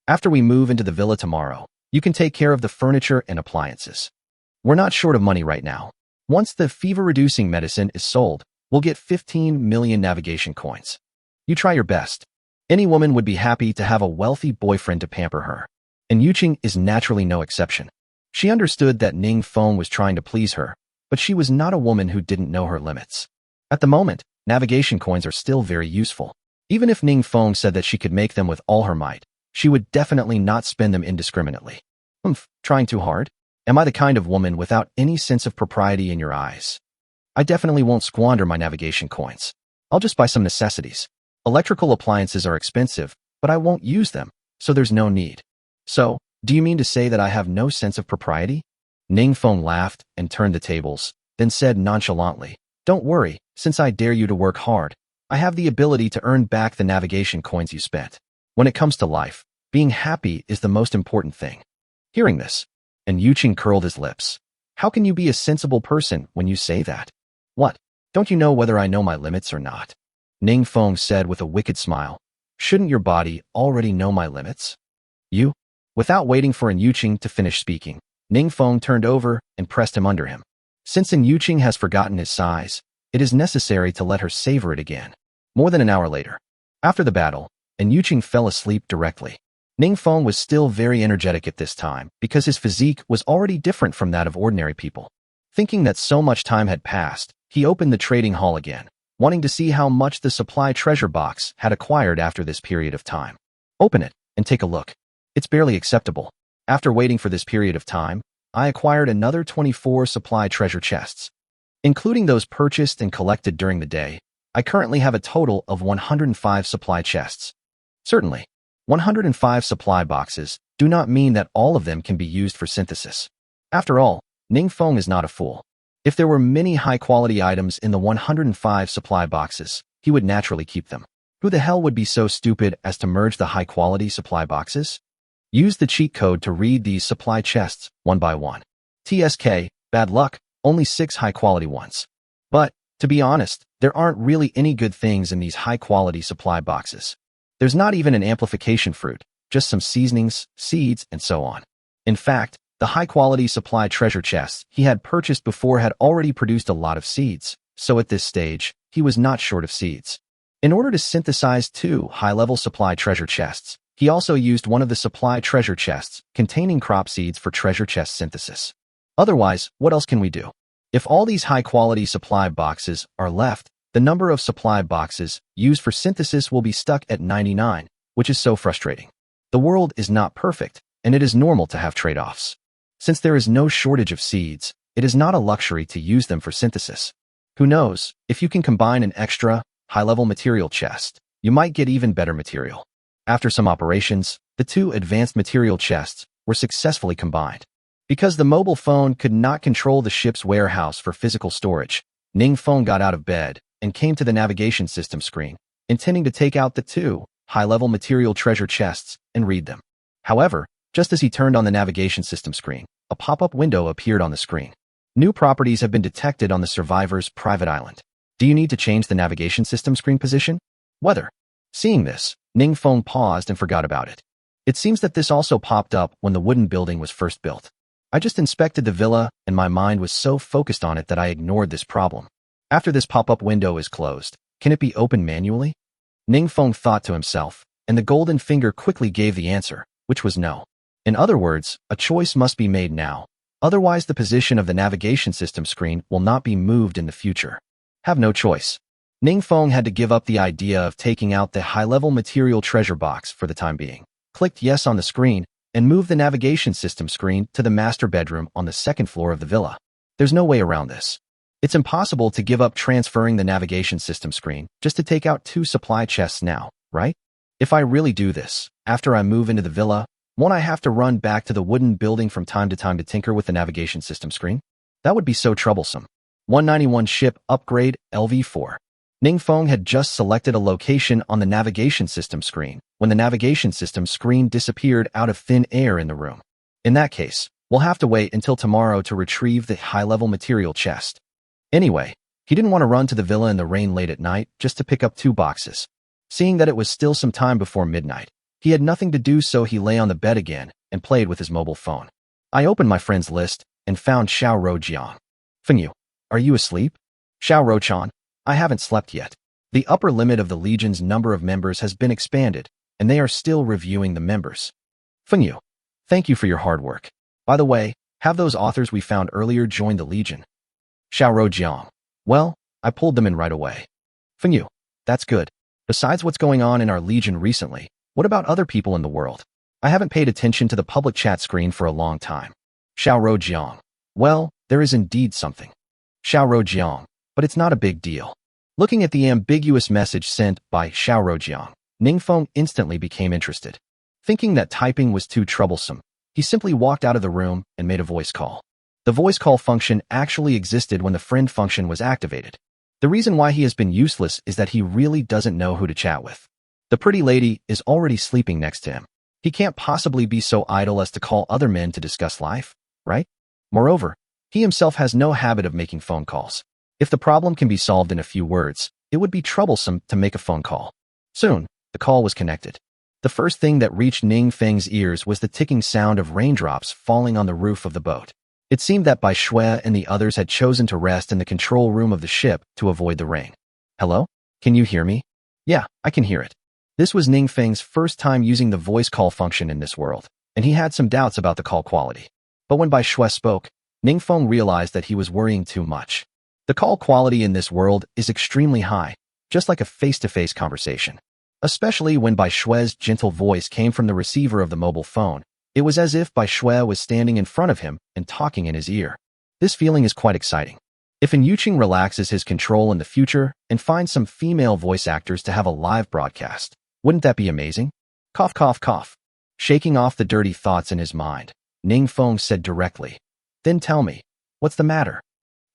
After we move into the villa tomorrow, you can take care of the furniture and appliances. We're not short of money right now. Once the fever-reducing medicine is sold, we'll get 15 million navigation coins. You try your best. Any woman would be happy to have a wealthy boyfriend to pamper her. And Yuqing is naturally no exception. She understood that Ningfeng was trying to please her, but she was not a woman who didn't know her limits. At the moment, navigation coins are still very useful. Even if Ningfeng said that she could make them with all her might, she would definitely not spend them indiscriminately. Trying too hard? Am I the kind of woman without any sense of propriety in your eyes? I definitely won't squander my navigation coins. I'll just buy some necessities. Electrical appliances are expensive, but I won't use them, so there's no need. So, do you mean to say that I have no sense of propriety? Ningfeng laughed and turned the tables, then said nonchalantly, Don't worry, since I dare you to work hard, I have the ability to earn back the navigation coins you spent. When it comes to life, being happy is the most important thing. Hearing this, Yuqing curled his lips. How can you be a sensible person when you say that? What? Don't you know whether I know my limits or not? Ningfeng said with a wicked smile. Shouldn't your body already know my limits? You? Without waiting for An Yuqing to finish speaking, Ning Feng turned over and pressed him under him. Since An Yuqing has forgotten his size, it is necessary to let her savor it again. More than an hour later, after the battle, An Yuqing fell asleep directly. Ning Feng was still very energetic at this time because his physique was already different from that of ordinary people. Thinking that so much time had passed, he opened the trading hall again, wanting to see how much the supply treasure box had acquired after this period of time. Open it and take a look. It's barely acceptable. After waiting for this period of time, I acquired another 24 supply treasure chests. Including those purchased and collected during the day, I currently have a total of 105 supply chests. Certainly, 105 supply boxes do not mean that all of them can be used for synthesis. After all, Ning Feng is not a fool. If there were many high-quality items in the 105 supply boxes, he would naturally keep them. Who the hell would be so stupid as to merge the high-quality supply boxes? Use the cheat code to read these supply chests one by one. TSK, bad luck, only 6 high-quality ones. But, to be honest, there aren't really any good things in these high-quality supply boxes. There's not even an amplification fruit, just some seasonings, seeds, and so on. In fact, the high-quality supply treasure chests he had purchased before had already produced a lot of seeds, so at this stage, he was not short of seeds. In order to synthesize 2 high-level supply treasure chests, he also used one of the supply treasure chests containing crop seeds for treasure chest synthesis. Otherwise, what else can we do? If all these high-quality supply boxes are left, the number of supply boxes used for synthesis will be stuck at 99, which is so frustrating. The world is not perfect, and it is normal to have trade-offs. Since there is no shortage of seeds, it is not a luxury to use them for synthesis. Who knows, if you can combine an extra, high-level material chest, you might get even better material. After some operations, the 2 advanced material chests were successfully combined. Because the mobile phone could not control the ship's warehouse for physical storage, Ning Feng got out of bed and came to the navigation system screen, intending to take out the 2 high-level material treasure chests and read them. However, just as he turned on the navigation system screen, a pop-up window appeared on the screen. New properties have been detected on the survivor's private island. Do you need to change the navigation system screen position? Weather. Seeing this, Ning Feng paused and forgot about it. It seems that this also popped up when the wooden building was first built. I just inspected the villa and my mind was so focused on it that I ignored this problem. After this pop-up window is closed, can it be opened manually? Ning Feng thought to himself, and the golden finger quickly gave the answer, which was no. In other words, a choice must be made now. Otherwise, the position of the navigation system screen will not be moved in the future. Have no choice. Ning Feng had to give up the idea of taking out the high-level material treasure box for the time being. Clicked yes on the screen and moved the navigation system screen to the master bedroom on the 2nd floor of the villa. There's no way around this. It's impossible to give up transferring the navigation system screen just to take out 2 supply chests now, right? If I really do this, after I move into the villa, won't I have to run back to the wooden building from time to tinker with the navigation system screen? That would be so troublesome. 191 Ship Upgrade Lv.4. Ning Feng had just selected a location on the navigation system screen when the navigation system screen disappeared out of thin air in the room. In that case, we'll have to wait until tomorrow to retrieve the high-level material chest. Anyway, he didn't want to run to the villa in the rain late at night just to pick up 2 boxes. Seeing that it was still some time before midnight, he had nothing to do, so he lay on the bed again and played with his mobile phone. I opened my friends list and found Xiao Rojiang. Fengyu, are you asleep? Xiao Rochan, I haven't slept yet. The upper limit of the Legion's number of members has been expanded, and they are still reviewing the members. Fengyu, thank you for your hard work. By the way, have those authors we found earlier joined the Legion? Xiao Rojiang, well, I pulled them in right away. Fengyu, that's good. Besides what's going on in our Legion recently, what about other people in the world? I haven't paid attention to the public chat screen for a long time. Xiao Rojiang, well, there is indeed something. Xiao Rojiang, but it's not a big deal. Looking at the ambiguous message sent by Xiao Rojiang, Ning Feng instantly became interested. Thinking that typing was too troublesome, he simply walked out of the room and made a voice call. The voice call function actually existed when the friend function was activated. The reason why he has been useless is that he really doesn't know who to chat with. The pretty lady is already sleeping next to him. He can't possibly be so idle as to call other men to discuss life, right? Moreover, he himself has no habit of making phone calls. If the problem can be solved in a few words, it would be troublesome to make a phone call. Soon, the call was connected. The first thing that reached Ning Feng's ears was the ticking sound of raindrops falling on the roof of the boat. It seemed that Bai Shui and the others had chosen to rest in the control room of the ship to avoid the rain. Hello? Can you hear me? Yeah, I can hear it. This was Ning Feng's first time using the voice call function in this world, and he had some doubts about the call quality. But when Bai Shui spoke, Ning Feng realized that he was worrying too much. The call quality in this world is extremely high, just like a face-to-face conversation. Especially when Bai Shui's gentle voice came from the receiver of the mobile phone. It was as if Bai Shui was standing in front of him and talking in his ear. This feeling is quite exciting. If An Yuqing relaxes his control in the future and finds some female voice actors to have a live broadcast, wouldn't that be amazing? Cough, cough, cough. Shaking off the dirty thoughts in his mind, Ning Feng said directly, "Then tell me, what's the matter?"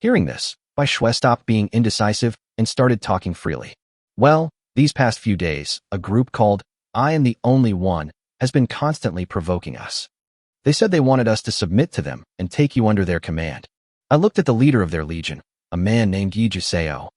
Hearing this, Bai Shui stopped being indecisive and started talking freely. Well, these past few days, a group called I Am the Only One has been constantly provoking us. They said they wanted us to submit to them and take you under their command. I looked at the leader of their legion, a man named Yi Juseo.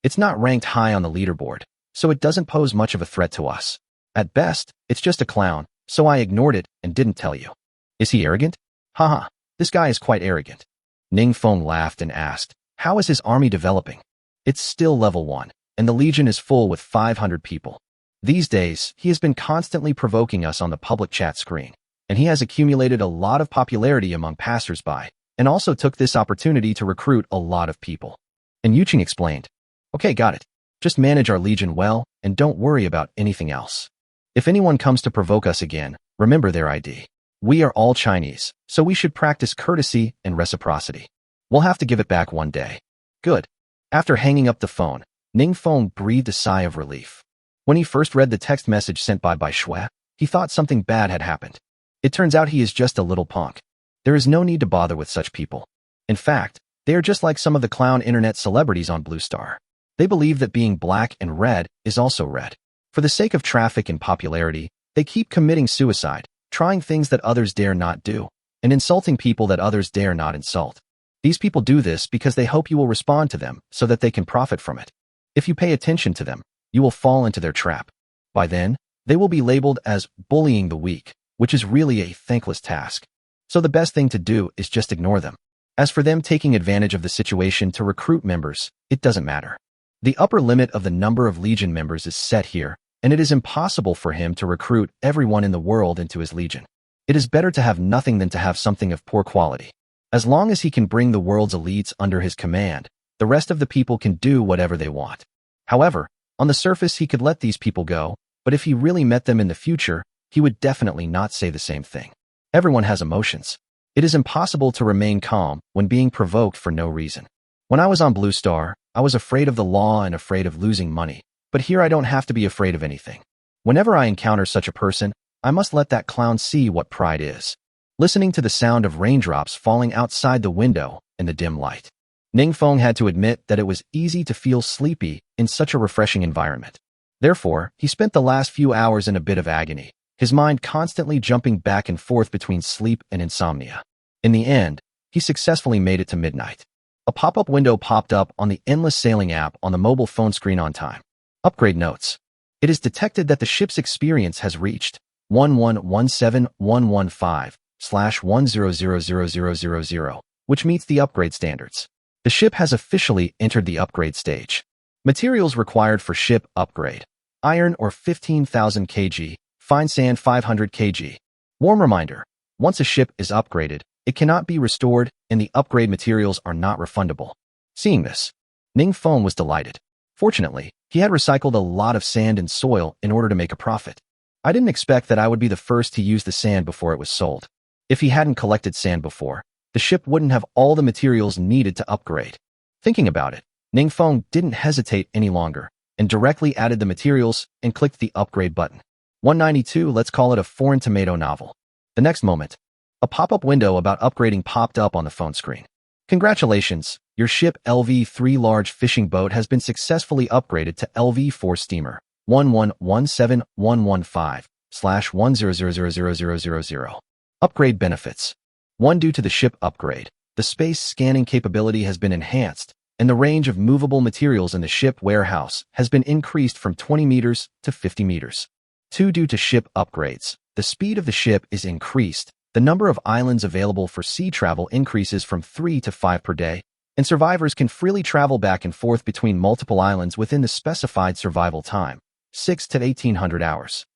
It's not ranked high on the leaderboard, so it doesn't pose much of a threat to us. At best, it's just a clown, so I ignored it and didn't tell you. Is he arrogant? Haha, this guy is quite arrogant. Ning Feng laughed and asked, how is his army developing? It's still level 1, and the legion is full with 500 people. These days, he has been constantly provoking us on the public chat screen, and he has accumulated a lot of popularity among passers-by, and also took this opportunity to recruit a lot of people. And Yuqing explained, okay, got it. Just manage our legion well, and don't worry about anything else. If anyone comes to provoke us again, remember their ID. We are all Chinese, so we should practice courtesy and reciprocity. We'll have to give it back one day. Good. After hanging up the phone, Ning Feng breathed a sigh of relief. When he first read the text message sent by Bai Shui, he thought something bad had happened. It turns out he is just a little punk. There is no need to bother with such people. In fact, they are just like some of the clown internet celebrities on Blue Star. They believe that being black and red is also red. For the sake of traffic and popularity, they keep committing suicide, trying things that others dare not do, and insulting people that others dare not insult. These people do this because they hope you will respond to them so that they can profit from it. If you pay attention to them, you will fall into their trap. By then, they will be labeled as bullying the weak, which is really a thankless task. So the best thing to do is just ignore them. As for them taking advantage of the situation to recruit members, it doesn't matter. The upper limit of the number of legion members is set here, and it is impossible for him to recruit everyone in the world into his legion. It is better to have nothing than to have something of poor quality. As long as he can bring the world's elites under his command, the rest of the people can do whatever they want. However, on the surface he could let these people go, but if he really met them in the future, he would definitely not say the same thing. Everyone has emotions. It is impossible to remain calm when being provoked for no reason. When I was on Blue Star, I was afraid of the law and afraid of losing money, but here I don't have to be afraid of anything. Whenever I encounter such a person, I must let that clown see what pride is. Listening to the sound of raindrops falling outside the window in the dim light, Ning Feng had to admit that it was easy to feel sleepy in such a refreshing environment. Therefore, he spent the last few hours in a bit of agony, his mind constantly jumping back and forth between sleep and insomnia. In the end, he successfully made it to midnight. A pop-up window popped up on the Endless Sailing app on the mobile phone screen on time. Upgrade notes. It is detected that the ship's experience has reached 1117.115/1000000, which meets the upgrade standards. The ship has officially entered the upgrade stage. Materials required for ship upgrade: iron ore 15,000 kg, fine sand 500 kg. Warm reminder, once a ship is upgraded, it cannot be restored and the upgrade materials are not refundable. Seeing this, Ning Feng was delighted. Fortunately, he had recycled a lot of sand and soil in order to make a profit. I didn't expect that I would be the first to use the sand before it was sold. If he hadn't collected sand before, the ship wouldn't have all the materials needed to upgrade. Thinking about it, Ning Feng didn't hesitate any longer and directly added the materials and clicked the upgrade button. 192, let's call it a foreign tomato novel. The next moment, a pop-up window about upgrading popped up on the phone screen. Congratulations, your ship Lv.3 large fishing boat has been successfully upgraded to Lv.4 steamer 1117.115/1000000. Upgrade benefits. 1. Due to the ship upgrade, the space scanning capability has been enhanced, and the range of movable materials in the ship warehouse has been increased from 20 meters to 50 meters. 2. Due to ship upgrades, the speed of the ship is increased, the number of islands available for sea travel increases from 3 to 5 per day, and survivors can freely travel back and forth between multiple islands within the specified survival time, 6 to 1800 hours.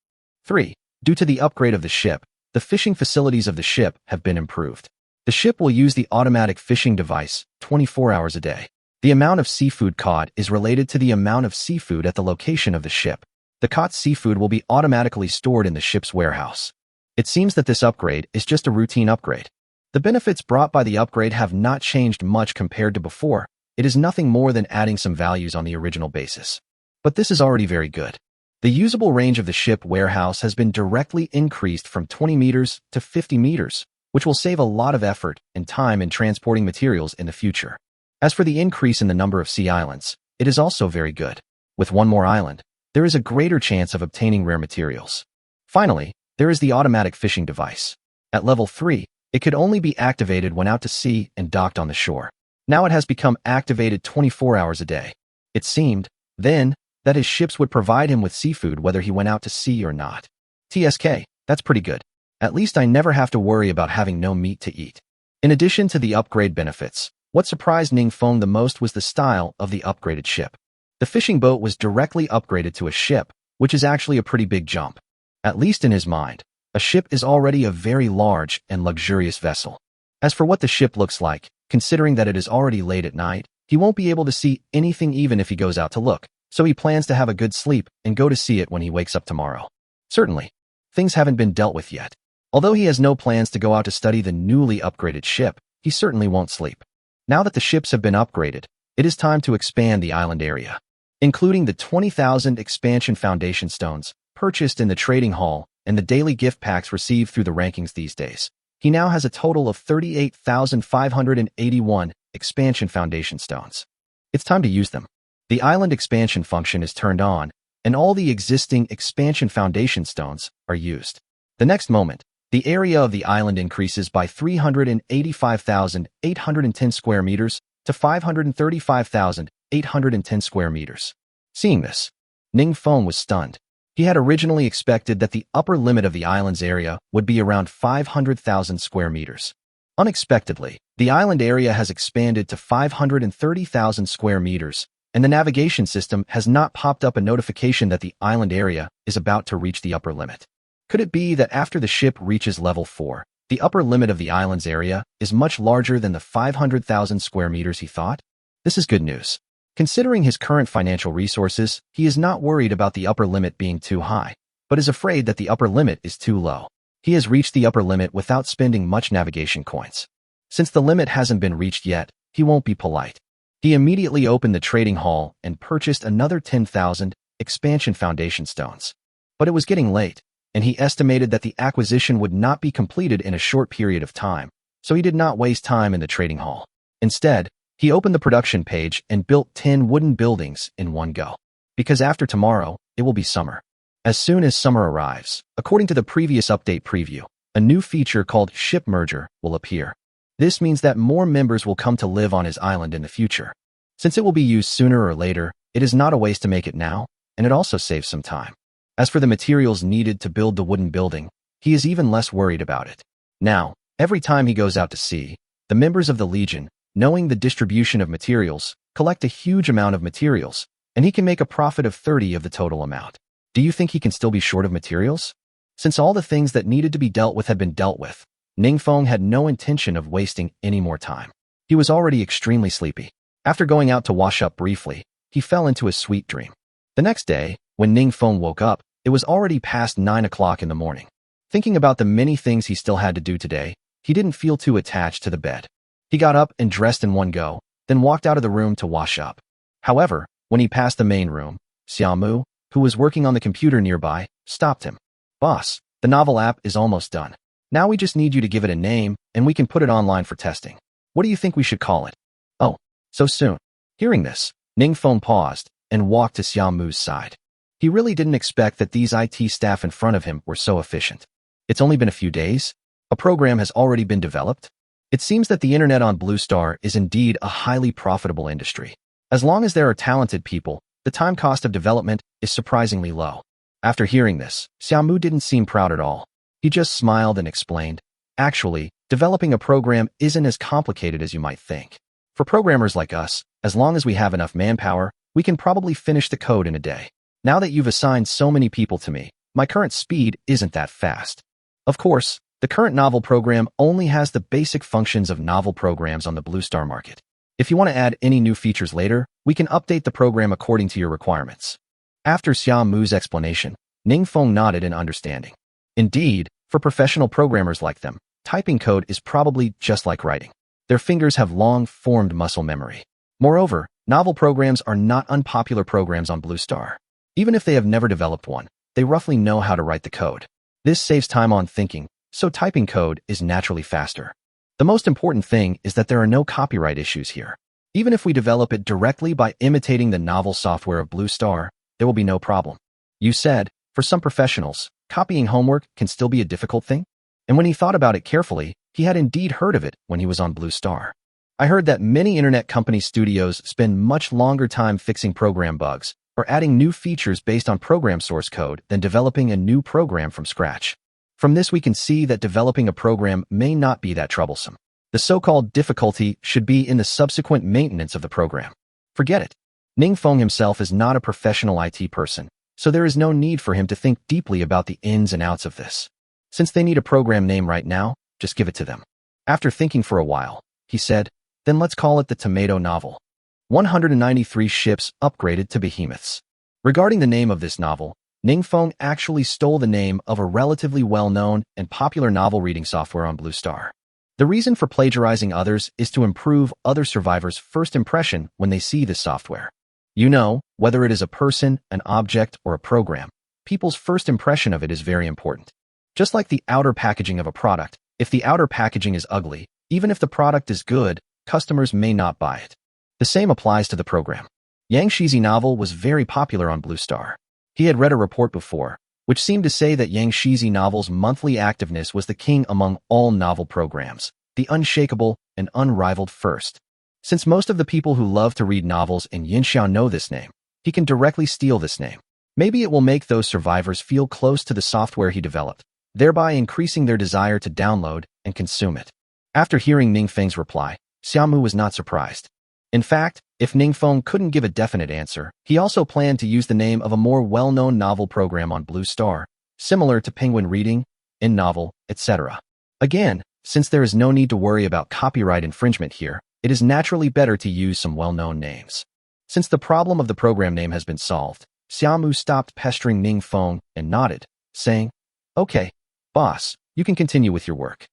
3. Due to the upgrade of the ship, the fishing facilities of the ship have been improved. The ship will use the automatic fishing device 24 hours a day. The amount of seafood caught is related to the amount of seafood at the location of the ship. The caught seafood will be automatically stored in the ship's warehouse. It seems that this upgrade is just a routine upgrade. The benefits brought by the upgrade have not changed much compared to before. It is nothing more than adding some values on the original basis. But this is already very good. The usable range of the ship warehouse has been directly increased from 20 meters to 50 meters, which will save a lot of effort and time in transporting materials in the future. As for the increase in the number of sea islands, it is also very good. With one more island, there is a greater chance of obtaining rare materials. Finally, there is the automatic fishing device. At level 3, it could only be activated when out to sea and docked on the shore. Now it has become activated 24 hours a day. It seemed, then, that his ships would provide him with seafood whether he went out to sea or not. TSK, that's pretty good. At least I never have to worry about having no meat to eat. In addition to the upgrade benefits, what surprised Ning Feng the most was the style of the upgraded ship. The fishing boat was directly upgraded to a ship, which is actually a pretty big jump. At least in his mind, a ship is already a very large and luxurious vessel. As for what the ship looks like, considering that it is already late at night, he won't be able to see anything even if he goes out to look, so he plans to have a good sleep and go to see it when he wakes up tomorrow. Certainly, things haven't been dealt with yet. Although he has no plans to go out to study the newly upgraded ship, he certainly won't sleep. Now that the ships have been upgraded, it is time to expand the island area. Including the 20,000 expansion foundation stones purchased in the trading hall and the daily gift packs received through the rankings these days, he now has a total of 38,581 expansion foundation stones. It's time to use them. The island expansion function is turned on, and all the existing expansion foundation stones are used. The next moment, the area of the island increases by 385,810 square meters to 535,810 square meters. Seeing this, Ning Feng was stunned. He had originally expected that the upper limit of the island's area would be around 500,000 square meters. Unexpectedly, the island area has expanded to 530,000 square meters, and the navigation system has not popped up a notification that the island area is about to reach the upper limit. Could it be that after the ship reaches level 4, the upper limit of the island's area is much larger than the 500,000 square meters he thought? This is good news. Considering his current financial resources, he is not worried about the upper limit being too high, but is afraid that the upper limit is too low. He has reached the upper limit without spending much navigation coins. Since the limit hasn't been reached yet, he won't be polite. He immediately opened the trading hall and purchased another 10,000 expansion foundation stones. But it was getting late, and he estimated that the acquisition would not be completed in a short period of time, so he did not waste time in the trading hall. Instead, he opened the production page and built 10 wooden buildings in one go. Because after tomorrow, it will be summer. As soon as summer arrives, according to the previous update preview, a new feature called Ship Merger will appear. This means that more members will come to live on his island in the future. Since it will be used sooner or later, it is not a waste to make it now, and it also saves some time. As for the materials needed to build the wooden building, he is even less worried about it. Now, every time he goes out to sea, the members of the Legion, knowing the distribution of materials, collect a huge amount of materials, and he can make a profit of 30 of the total amount. Do you think he can still be short of materials? Since all the things that needed to be dealt with had been dealt with, Ning Feng had no intention of wasting any more time. He was already extremely sleepy. After going out to wash up briefly, he fell into a sweet dream. The next day, when Ning Feng woke up, it was already past 9 o'clock in the morning. Thinking about the many things he still had to do today, he didn't feel too attached to the bed. He got up and dressed in one go, then walked out of the room to wash up. However, when he passed the main room, Xiaomu, who was working on the computer nearby, stopped him. "Boss, the novel app is almost done. Now we just need you to give it a name, and we can put it online for testing. What do you think we should call it?" "Oh, so soon." Hearing this, Ning Feng paused and walked to Xiaomu's side. He really didn't expect that these IT staff in front of him were so efficient. It's only been a few days? A program has already been developed? It seems that the internet on Blue Star is indeed a highly profitable industry. As long as there are talented people, the time cost of development is surprisingly low. After hearing this, Xiaomu didn't seem proud at all. He just smiled and explained, actually, developing a program isn't as complicated as you might think. For programmers like us, as long as we have enough manpower, we can probably finish the code in a day. Now that you've assigned so many people to me, my current speed isn't that fast. Of course, the current novel program only has the basic functions of novel programs on the Blue Star market. If you want to add any new features later, we can update the program according to your requirements. After Xiaomu's explanation, Ningfeng nodded in understanding. Indeed, for professional programmers like them, typing code is probably just like writing. Their fingers have long-formed muscle memory. Moreover, novel programs are not unpopular programs on Blue Star. Even if they have never developed one, they roughly know how to write the code. This saves time on thinking, so typing code is naturally faster. The most important thing is that there are no copyright issues here. Even if we develop it directly by imitating the novel software of Blue Star, there will be no problem. You said, for some professionals, copying homework can still be a difficult thing? And when he thought about it carefully, he had indeed heard of it when he was on Blue Star. I heard that many internet company studios spend much longer time fixing program bugs or adding new features based on program source code than developing a new program from scratch. From this we can see that developing a program may not be that troublesome. The so-called difficulty should be in the subsequent maintenance of the program. Forget it. Ningfeng himself is not a professional IT person, so there is no need for him to think deeply about the ins and outs of this. Since they need a program name right now, just give it to them. After thinking for a while, he said, then let's call it the Tomato Novel. 193 ships upgraded to behemoths. Regarding the name of this novel, Ningfeng actually stole the name of a relatively well-known and popular novel reading software on Blue Star. The reason for plagiarizing others is to improve other survivors' first impression when they see this software. You know, whether it is a person, an object, or a program, people's first impression of it is very important. Just like the outer packaging of a product, if the outer packaging is ugly, even if the product is good, customers may not buy it. The same applies to the program. Yang Shizi novel was very popular on Blue Star. He had read a report before, which seemed to say that Yang Shizi novel's monthly activeness was the king among all novel programs, the unshakable and unrivaled first. Since most of the people who love to read novels in Yinxiao know this name, he can directly steal this name. Maybe it will make those survivors feel close to the software he developed, thereby increasing their desire to download and consume it. After hearing Ningfeng's reply, Xiaomu was not surprised. In fact, if Ningfeng couldn't give a definite answer, he also planned to use the name of a more well-known novel program on Blue Star, similar to Penguin Reading, InNovel, etc. Again, since there is no need to worry about copyright infringement here, it is naturally better to use some well-known names. Since the problem of the program name has been solved, Xiaomu stopped pestering Ningfeng and nodded, saying, okay, boss, you can continue with your work.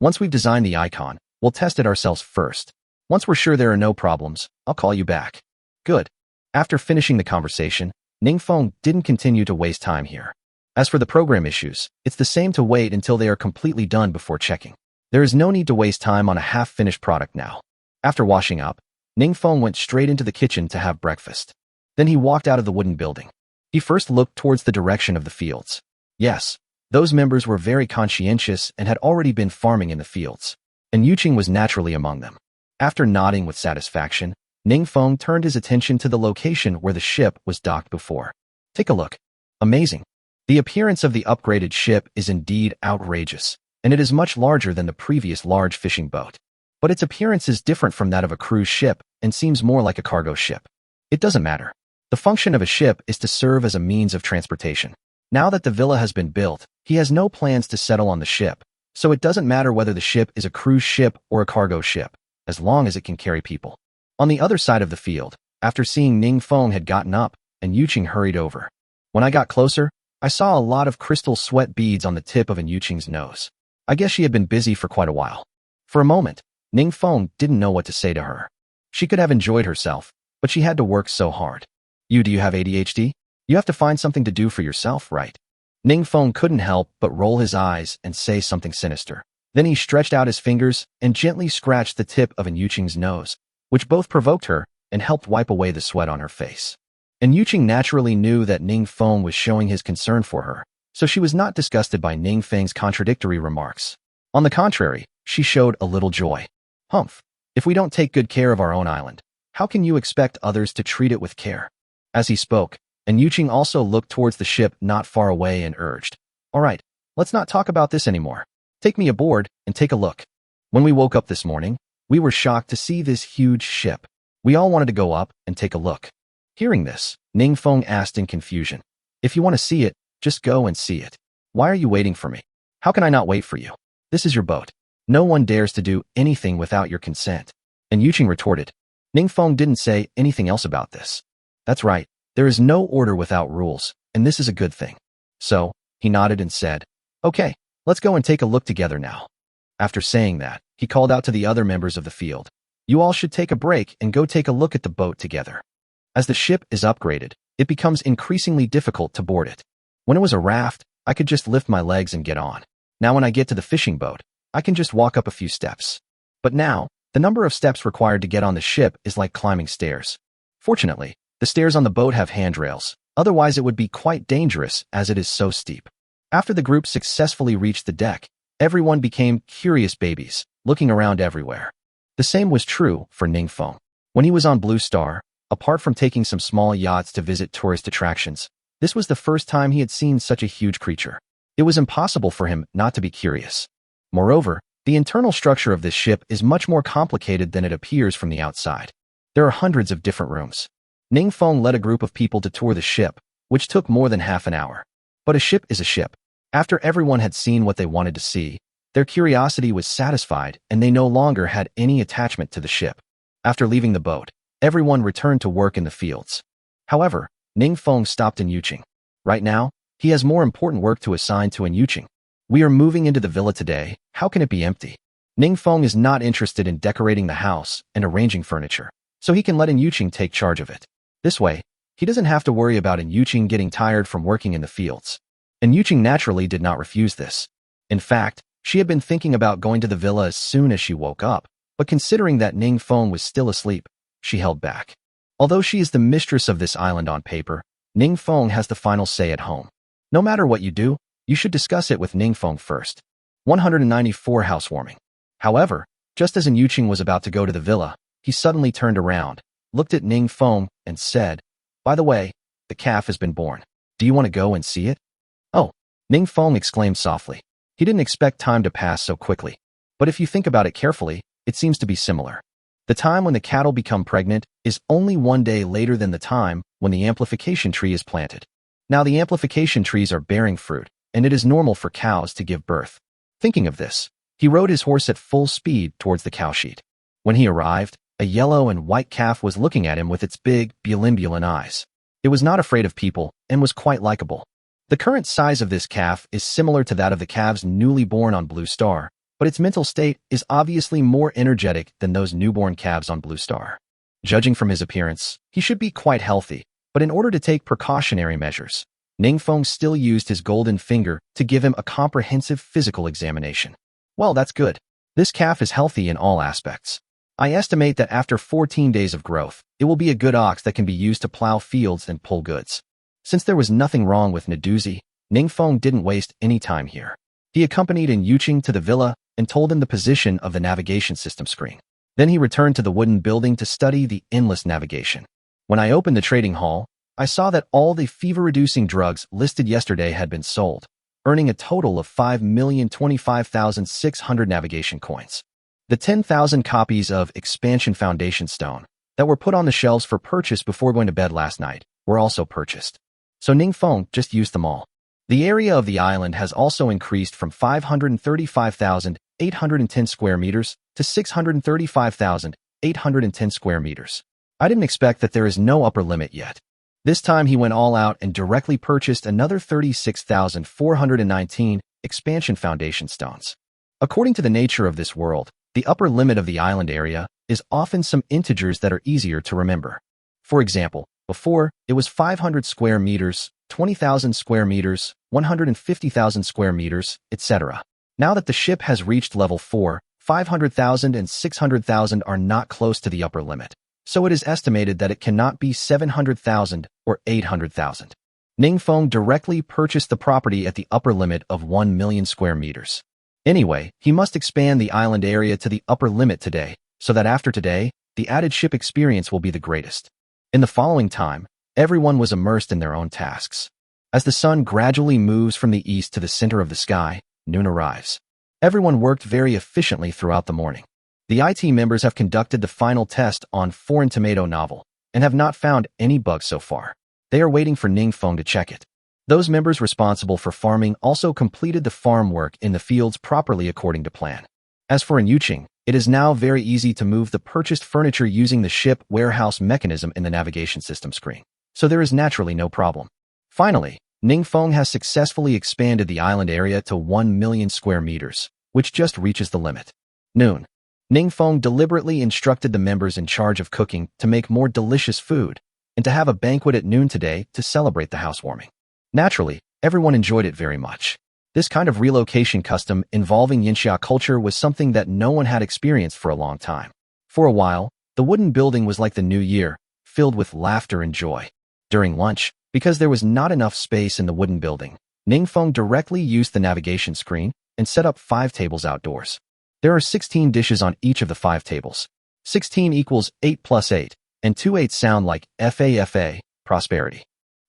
Once we've designed the icon, we'll test it ourselves first. Once we're sure there are no problems, I'll call you back. Good. After finishing the conversation, Ningfeng didn't continue to waste time here. As for the program issues, it's the same to wait until they are completely done before checking. There is no need to waste time on a half-finished product now. After washing up, Ningfeng went straight into the kitchen to have breakfast. Then he walked out of the wooden building. He first looked towards the direction of the fields. Yes, those members were very conscientious and had already been farming in the fields, and Yuqing was naturally among them. After nodding with satisfaction, Ningfeng turned his attention to the location where the ship was docked before. Take a look. Amazing. The appearance of the upgraded ship is indeed outrageous, and it is much larger than the previous large fishing boat. But its appearance is different from that of a cruise ship and seems more like a cargo ship. It doesn't matter. The function of a ship is to serve as a means of transportation. Now that the villa has been built, he has no plans to settle on the ship, so it doesn't matter whether the ship is a cruise ship or a cargo ship, as long as it can carry people. On the other side of the field, after seeing Ningfeng had gotten up, and Yuqing hurried over. When I got closer, I saw a lot of crystal sweat beads on the tip of Yuqing's nose. I guess she had been busy for quite a while. For a moment, Ningfeng didn't know what to say to her. She could have enjoyed herself, but she had to work so hard. Do you have ADHD? You have to find something to do for yourself, right? Ningfeng couldn't help but roll his eyes and say something sinister. Then he stretched out his fingers and gently scratched the tip of Yuqing's nose, which both provoked her and helped wipe away the sweat on her face. And Yuqing naturally knew that Ningfeng was showing his concern for her, so she was not disgusted by Ningfeng's contradictory remarks. On the contrary, she showed a little joy. Humph, if we don't take good care of our own island, how can you expect others to treat it with care? As he spoke, And Yuqing also looked towards the ship not far away and urged, "All right, let's not talk about this anymore. Take me aboard and take a look." When we woke up this morning, we were shocked to see this huge ship. We all wanted to go up and take a look. Hearing this, Ningfeng asked in confusion, "If you want to see it, just go and see it. Why are you waiting for me? How can I not wait for you? This is your boat. No one dares to do anything without your consent." And Yuqing retorted. Ningfeng didn't say anything else about this. That's right, there is no order without rules, and this is a good thing. So, he nodded and said, "Okay, let's go and take a look together now." After saying that, he called out to the other members of the field. "You all should take a break and go take a look at the boat together." As the ship is upgraded, it becomes increasingly difficult to board it. When it was a raft, I could just lift my legs and get on. Now when I get to the fishing boat, I can just walk up a few steps. But now, the number of steps required to get on the ship is like climbing stairs. Fortunately, the stairs on the boat have handrails, otherwise it would be quite dangerous as it is so steep. After the group successfully reached the deck, everyone became curious babies, looking around everywhere. The same was true for Ningfeng. When he was on Blue Star, apart from taking some small yachts to visit tourist attractions, this was the first time he had seen such a huge creature. It was impossible for him not to be curious. Moreover, the internal structure of this ship is much more complicated than it appears from the outside. There are hundreds of different rooms. Ningfeng led a group of people to tour the ship, which took more than half an hour. But a ship is a ship. After everyone had seen what they wanted to see, their curiosity was satisfied and they no longer had any attachment to the ship. After leaving the boat, everyone returned to work in the fields. However, Ningfeng stopped in Yuqing. Right now, he has more important work to assign to Yuqing. "We are moving into the villa today. How can it be empty?" Ningfeng is not interested in decorating the house and arranging furniture, so he can let Yuqing take charge of it. This way, he doesn't have to worry about Yuqing getting tired from working in the fields. And Yuqing naturally did not refuse this. In fact, she had been thinking about going to the villa as soon as she woke up, but considering that Ningfeng was still asleep, she held back. Although she is the mistress of this island on paper, Ningfeng has the final say at home. No matter what you do, you should discuss it with Ningfeng first. 194 Housewarming. However, just as Yuqing was about to go to the villa, he suddenly turned around, looked at Ningfeng, and said, "By the way, the calf has been born. Do you want to go and see it?" "Oh," Ningfeng exclaimed softly. He didn't expect time to pass so quickly. But if you think about it carefully, it seems to be similar. The time when the cattle become pregnant is only one day later than the time when the amplification tree is planted. Now the amplification trees are bearing fruit, and it is normal for cows to give birth. Thinking of this, he rode his horse at full speed towards the cowshed. When he arrived, a yellow and white calf was looking at him with its big, bulbulin eyes. It was not afraid of people and was quite likable. The current size of this calf is similar to that of the calves newly born on Blue Star, but its mental state is obviously more energetic than those newborn calves on Blue Star. Judging from his appearance, he should be quite healthy, but in order to take precautionary measures, Ningfeng still used his golden finger to give him a comprehensive physical examination. "Well, that's good. This calf is healthy in all aspects. I estimate that after 14 days of growth, it will be a good ox that can be used to plow fields and pull goods." Since there was nothing wrong with Naduzi, Ningfeng didn't waste any time here. He accompanied Yuqing to the villa and told him the position of the navigation system screen. Then he returned to the wooden building to study the endless navigation. When I opened the trading hall, I saw that all the fever-reducing drugs listed yesterday had been sold, earning a total of 5,025,600 navigation coins. The 10,000 copies of Expansion Foundation Stone that were put on the shelves for purchase before going to bed last night were also purchased. So Ningfeng just used them all. The area of the island has also increased from 535,810 square meters to 635,810 square meters. I didn't expect that there is no upper limit yet. This time he went all out and directly purchased another 36,419 Expansion Foundation stones. According to the nature of this world, the upper limit of the island area is often some integers that are easier to remember. For example, before, it was 500 square meters, 20,000 square meters, 150,000 square meters, etc. Now that the ship has reached level 4, 500,000 and 600,000 are not close to the upper limit, so it is estimated that it cannot be 700,000 or 800,000. Ningfeng directly purchased the property at the upper limit of 1 million square meters. Anyway, he must expand the island area to the upper limit today, so that after today, the added ship experience will be the greatest. In the following time, Everyone was immersed in their own tasks. As the sun gradually moves from the east to the center of the sky, noon arrives. Everyone worked very efficiently throughout the morning. The IT members have conducted the final test on foreign tomato novel and have not found any bugs so far. They are waiting for Ningfeng to check it. Those members responsible for farming also completed the farm work in the fields properly according to plan. As for Yuqing, it is now very easy to move the purchased furniture using the ship warehouse mechanism in the navigation system screen, so there is naturally no problem. Finally, Ningfeng has successfully expanded the island area to 1 million square meters, which just reaches the limit. Noon. Ningfeng deliberately instructed the members in charge of cooking to make more delicious food and to have a banquet at noon today to celebrate the housewarming. Naturally, everyone enjoyed it very much. This kind of relocation custom involving Yinxia culture was something that no one had experienced for a long time. For a while, the wooden building was like the new year, filled with laughter and joy. During lunch, because there was not enough space in the wooden building, Ningfeng directly used the navigation screen and set up 5 tables outdoors. There are 16 dishes on each of the 5 tables. 16 equals 8 plus 8, and 2 8s sound like FAFA, prosperity.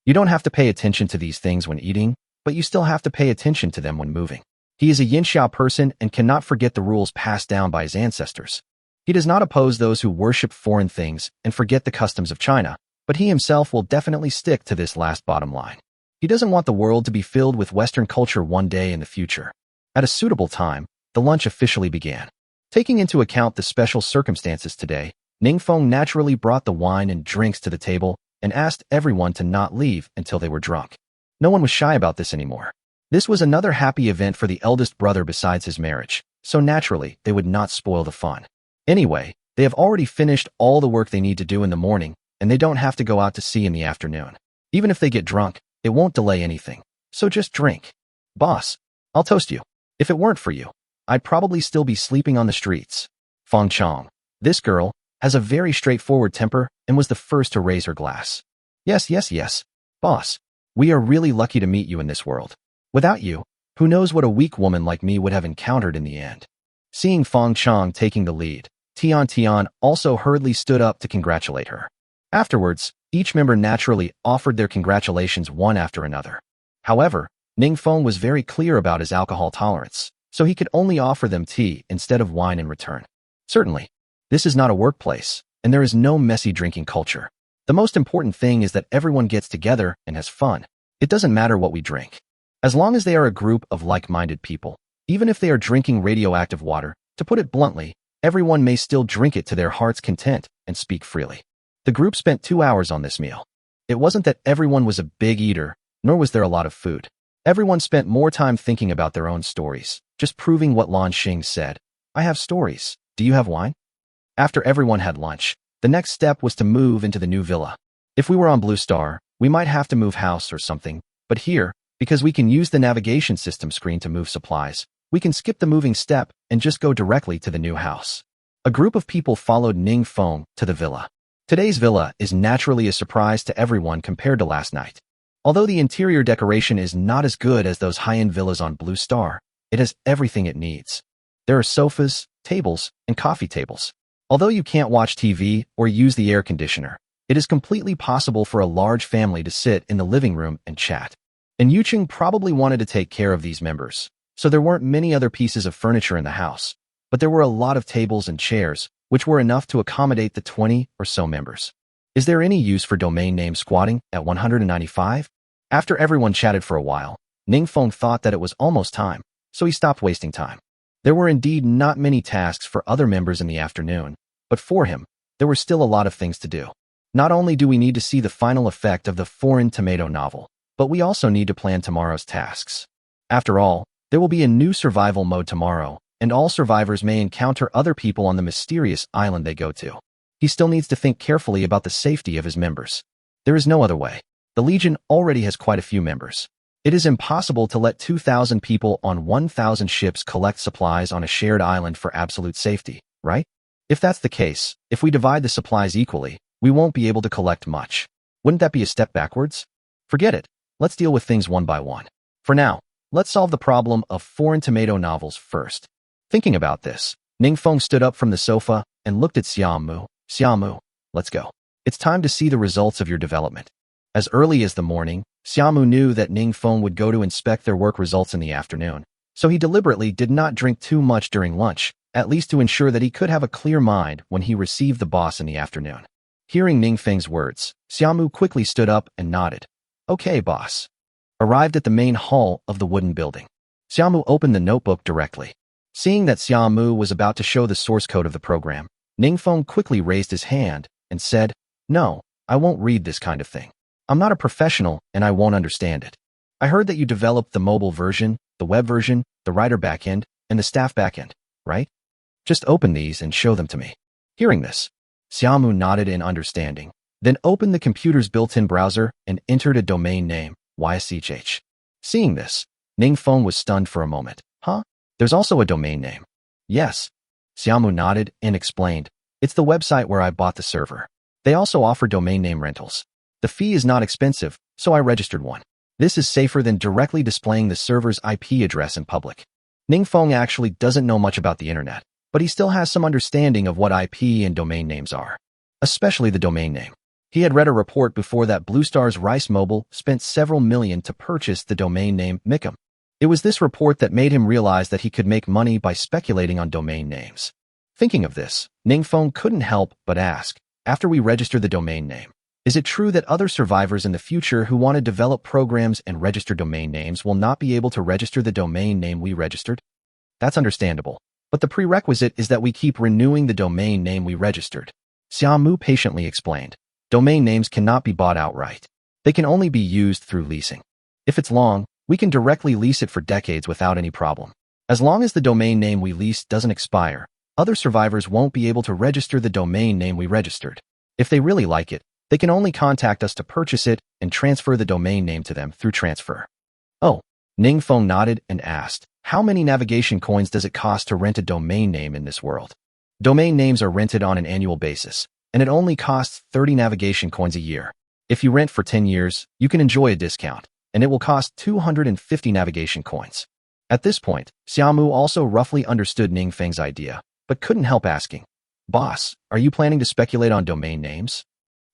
You don't have to pay attention to these things when eating, but you still have to pay attention to them when moving. He is a Yinxia person and cannot forget the rules passed down by his ancestors. He does not oppose those who worship foreign things and forget the customs of China, but he himself will definitely stick to this last bottom line. He doesn't want the world to be filled with Western culture one day in the future. At a suitable time, the lunch officially began. Taking into account the special circumstances today, Ningfeng naturally brought the wine and drinks to the table and asked everyone to not leave until they were drunk. No one was shy about this anymore. This was another happy event for the eldest brother besides his marriage, so naturally, they would not spoil the fun. Anyway, they have already finished all the work they need to do in the morning, and they don't have to go out to sea in the afternoon. Even if they get drunk, it won't delay anything, so just drink. Boss, I'll toast you. If it weren't for you, I'd probably still be sleeping on the streets. Feng Chong. This girl has a very straightforward temper and was the first to raise her glass. Yes, boss. We are really lucky to meet you in this world. Without you, who knows what a weak woman like me would have encountered in the end. Seeing Feng Chong taking the lead, Tian also hurriedly stood up to congratulate her. Afterwards, each member naturally offered their congratulations one after another. However, Ningfeng was very clear about his alcohol tolerance, so he could only offer them tea instead of wine in return. Certainly, this is not a workplace, and there is no messy drinking culture. The most important thing is that everyone gets together and has fun. It doesn't matter what we drink. As long as they are a group of like-minded people, even if they are drinking radioactive water, to put it bluntly, everyone may still drink it to their heart's content and speak freely. The group spent 2 hours on this meal. It wasn't that everyone was a big eater, nor was there a lot of food. Everyone spent more time thinking about their own stories, just proving what Lan Xing said. I have stories. Do you have wine? After everyone had lunch, the next step was to move into the new villa. If we were on Blue Star, we might have to move house or something, but here, because we can use the navigation system screen to move supplies, we can skip the moving step and just go directly to the new house. A group of people followed Ningfeng to the villa. Today's villa is naturally a surprise to everyone compared to last night. Although the interior decoration is not as good as those high-end villas on Blue Star, it has everything it needs. There are sofas, tables, and coffee tables. Although you can't watch TV or use the air conditioner, it is completely possible for a large family to sit in the living room and chat. And Yuqing probably wanted to take care of these members, so there weren't many other pieces of furniture in the house, but there were a lot of tables and chairs, which were enough to accommodate the 20 or so members. Is there any use for domain name squatting at 195? After everyone chatted for a while, Ningfeng thought that it was almost time, so he stopped wasting time. There were indeed not many tasks for other members in the afternoon, but for him, there were still a lot of things to do. Not only do we need to see the final effect of the foreign tomato novel, but we also need to plan tomorrow's tasks. After all, there will be a new survival mode tomorrow, and all survivors may encounter other people on the mysterious island they go to. He still needs to think carefully about the safety of his members. There is no other way. The Legion already has quite a few members. It is impossible to let 2,000 people on 1,000 ships collect supplies on a shared island for absolute safety, right? If that's the case, if we divide the supplies equally, we won't be able to collect much. Wouldn't that be a step backwards? Forget it. Let's deal with things one by one. For now, let's solve the problem of foreign tomato novels first. Thinking about this, Ningfeng stood up from the sofa and looked at Xiaomu. Xiaomu, let's go. It's time to see the results of your development. As early as the morning, Xiaomu knew that Ning Feng would go to inspect their work results in the afternoon, so he deliberately did not drink too much during lunch, at least to ensure that he could have a clear mind when he received the boss in the afternoon. Hearing Ning Feng's words, Xiaomu quickly stood up and nodded. Okay, boss. Arrived at the main hall of the wooden building. Xiaomu opened the notebook directly. Seeing that Xiaomu was about to show the source code of the program, Ning Feng quickly raised his hand and said, No, I won't read this kind of thing. I'm not a professional and I won't understand it. I heard that you developed the mobile version, the web version, the writer backend, and the staff backend, right? Just open these and show them to me. Hearing this, Xiaomu nodded in understanding, then opened the computer's built-in browser and entered a domain name, YSHH. Seeing this, Ning Feng was stunned for a moment. Huh? There's also a domain name. Yes. Xiaomu nodded and explained. It's the website where I bought the server. They also offer domain name rentals. The fee is not expensive, so I registered one. This is safer than directly displaying the server's IP address in public. Ning Feng actually doesn't know much about the internet, but he still has some understanding of what IP and domain names are, especially the domain name. He had read a report before that Blue Star's Rice Mobile spent several million to purchase the domain name Micam. It was this report that made him realize that he could make money by speculating on domain names. Thinking of this, Ning Feng couldn't help but ask, after we register the domain name, is it true that other survivors in the future who want to develop programs and register domain names will not be able to register the domain name we registered? That's understandable, but the prerequisite is that we keep renewing the domain name we registered. Xiaomu patiently explained. Domain names cannot be bought outright. They can only be used through leasing. If it's long, we can directly lease it for decades without any problem. As long as the domain name we leased doesn't expire, other survivors won't be able to register the domain name we registered. If they really like it, they can only contact us to purchase it and transfer the domain name to them through transfer. Oh, Ning Feng nodded and asked, how many navigation coins does it cost to rent a domain name in this world? Domain names are rented on an annual basis, and it only costs 30 navigation coins a year. If you rent for 10 years, you can enjoy a discount, and it will cost 250 navigation coins. At this point, Xiaomu also roughly understood Ning Feng's idea, but couldn't help asking, Boss, are you planning to speculate on domain names?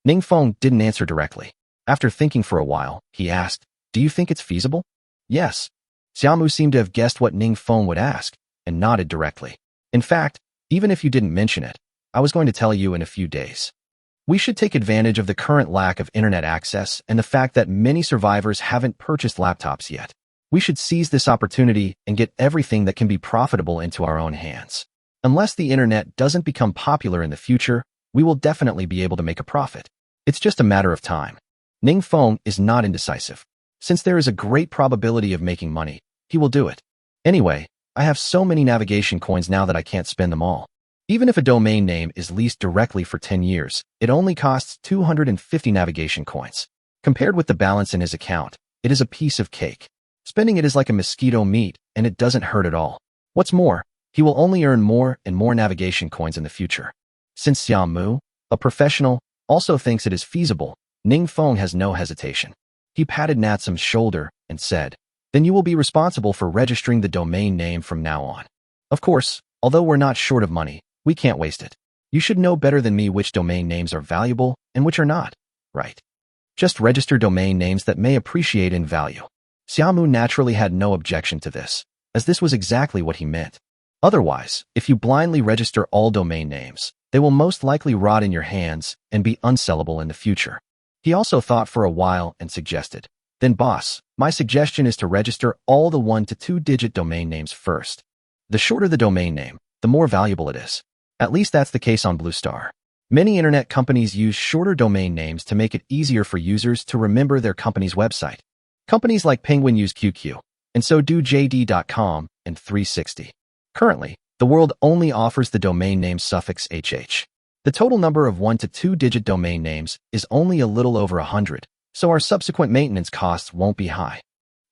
Ning Feng didn't answer directly. After thinking for a while, he asked, Do you think it's feasible? Yes. Xiaomu seemed to have guessed what Ning Feng would ask, and nodded directly. In fact, even if you didn't mention it, I was going to tell you in a few days. We should take advantage of the current lack of internet access and the fact that many survivors haven't purchased laptops yet. We should seize this opportunity and get everything that can be profitable into our own hands. Unless the internet doesn't become popular in the future, we will definitely be able to make a profit. It's just a matter of time. Ning Feng is not indecisive. Since there is a great probability of making money, he will do it. Anyway, I have so many navigation coins now that I can't spend them all. Even if a domain name is leased directly for 10 years, it only costs 250 navigation coins. Compared with the balance in his account, it is a piece of cake. Spending it is like a mosquito meat, and it doesn't hurt at all. What's more, he will only earn more and more navigation coins in the future. Since Xiaomu, a professional, also thinks it is feasible, Ning Feng has no hesitation. He patted Natsam's shoulder and said, Then you will be responsible for registering the domain name from now on. Of course, although we're not short of money, we can't waste it. You should know better than me which domain names are valuable and which are not, right? Just register domain names that may appreciate in value. Xiaomu naturally had no objection to this, as this was exactly what he meant. Otherwise, if you blindly register all domain names, they will most likely rot in your hands and be unsellable in the future. He also thought for a while and suggested, Then boss, my suggestion is to register all the 1 to 2-digit domain names first. The shorter the domain name, the more valuable it is. At least that's the case on Blue Star. Many internet companies use shorter domain names to make it easier for users to remember their company's website. Companies like Penguin use QQ, and so do JD.com and 360. Currently, the world only offers the domain name suffix HH. The total number of 1 to 2-digit domain names is only a little over 100, so our subsequent maintenance costs won't be high.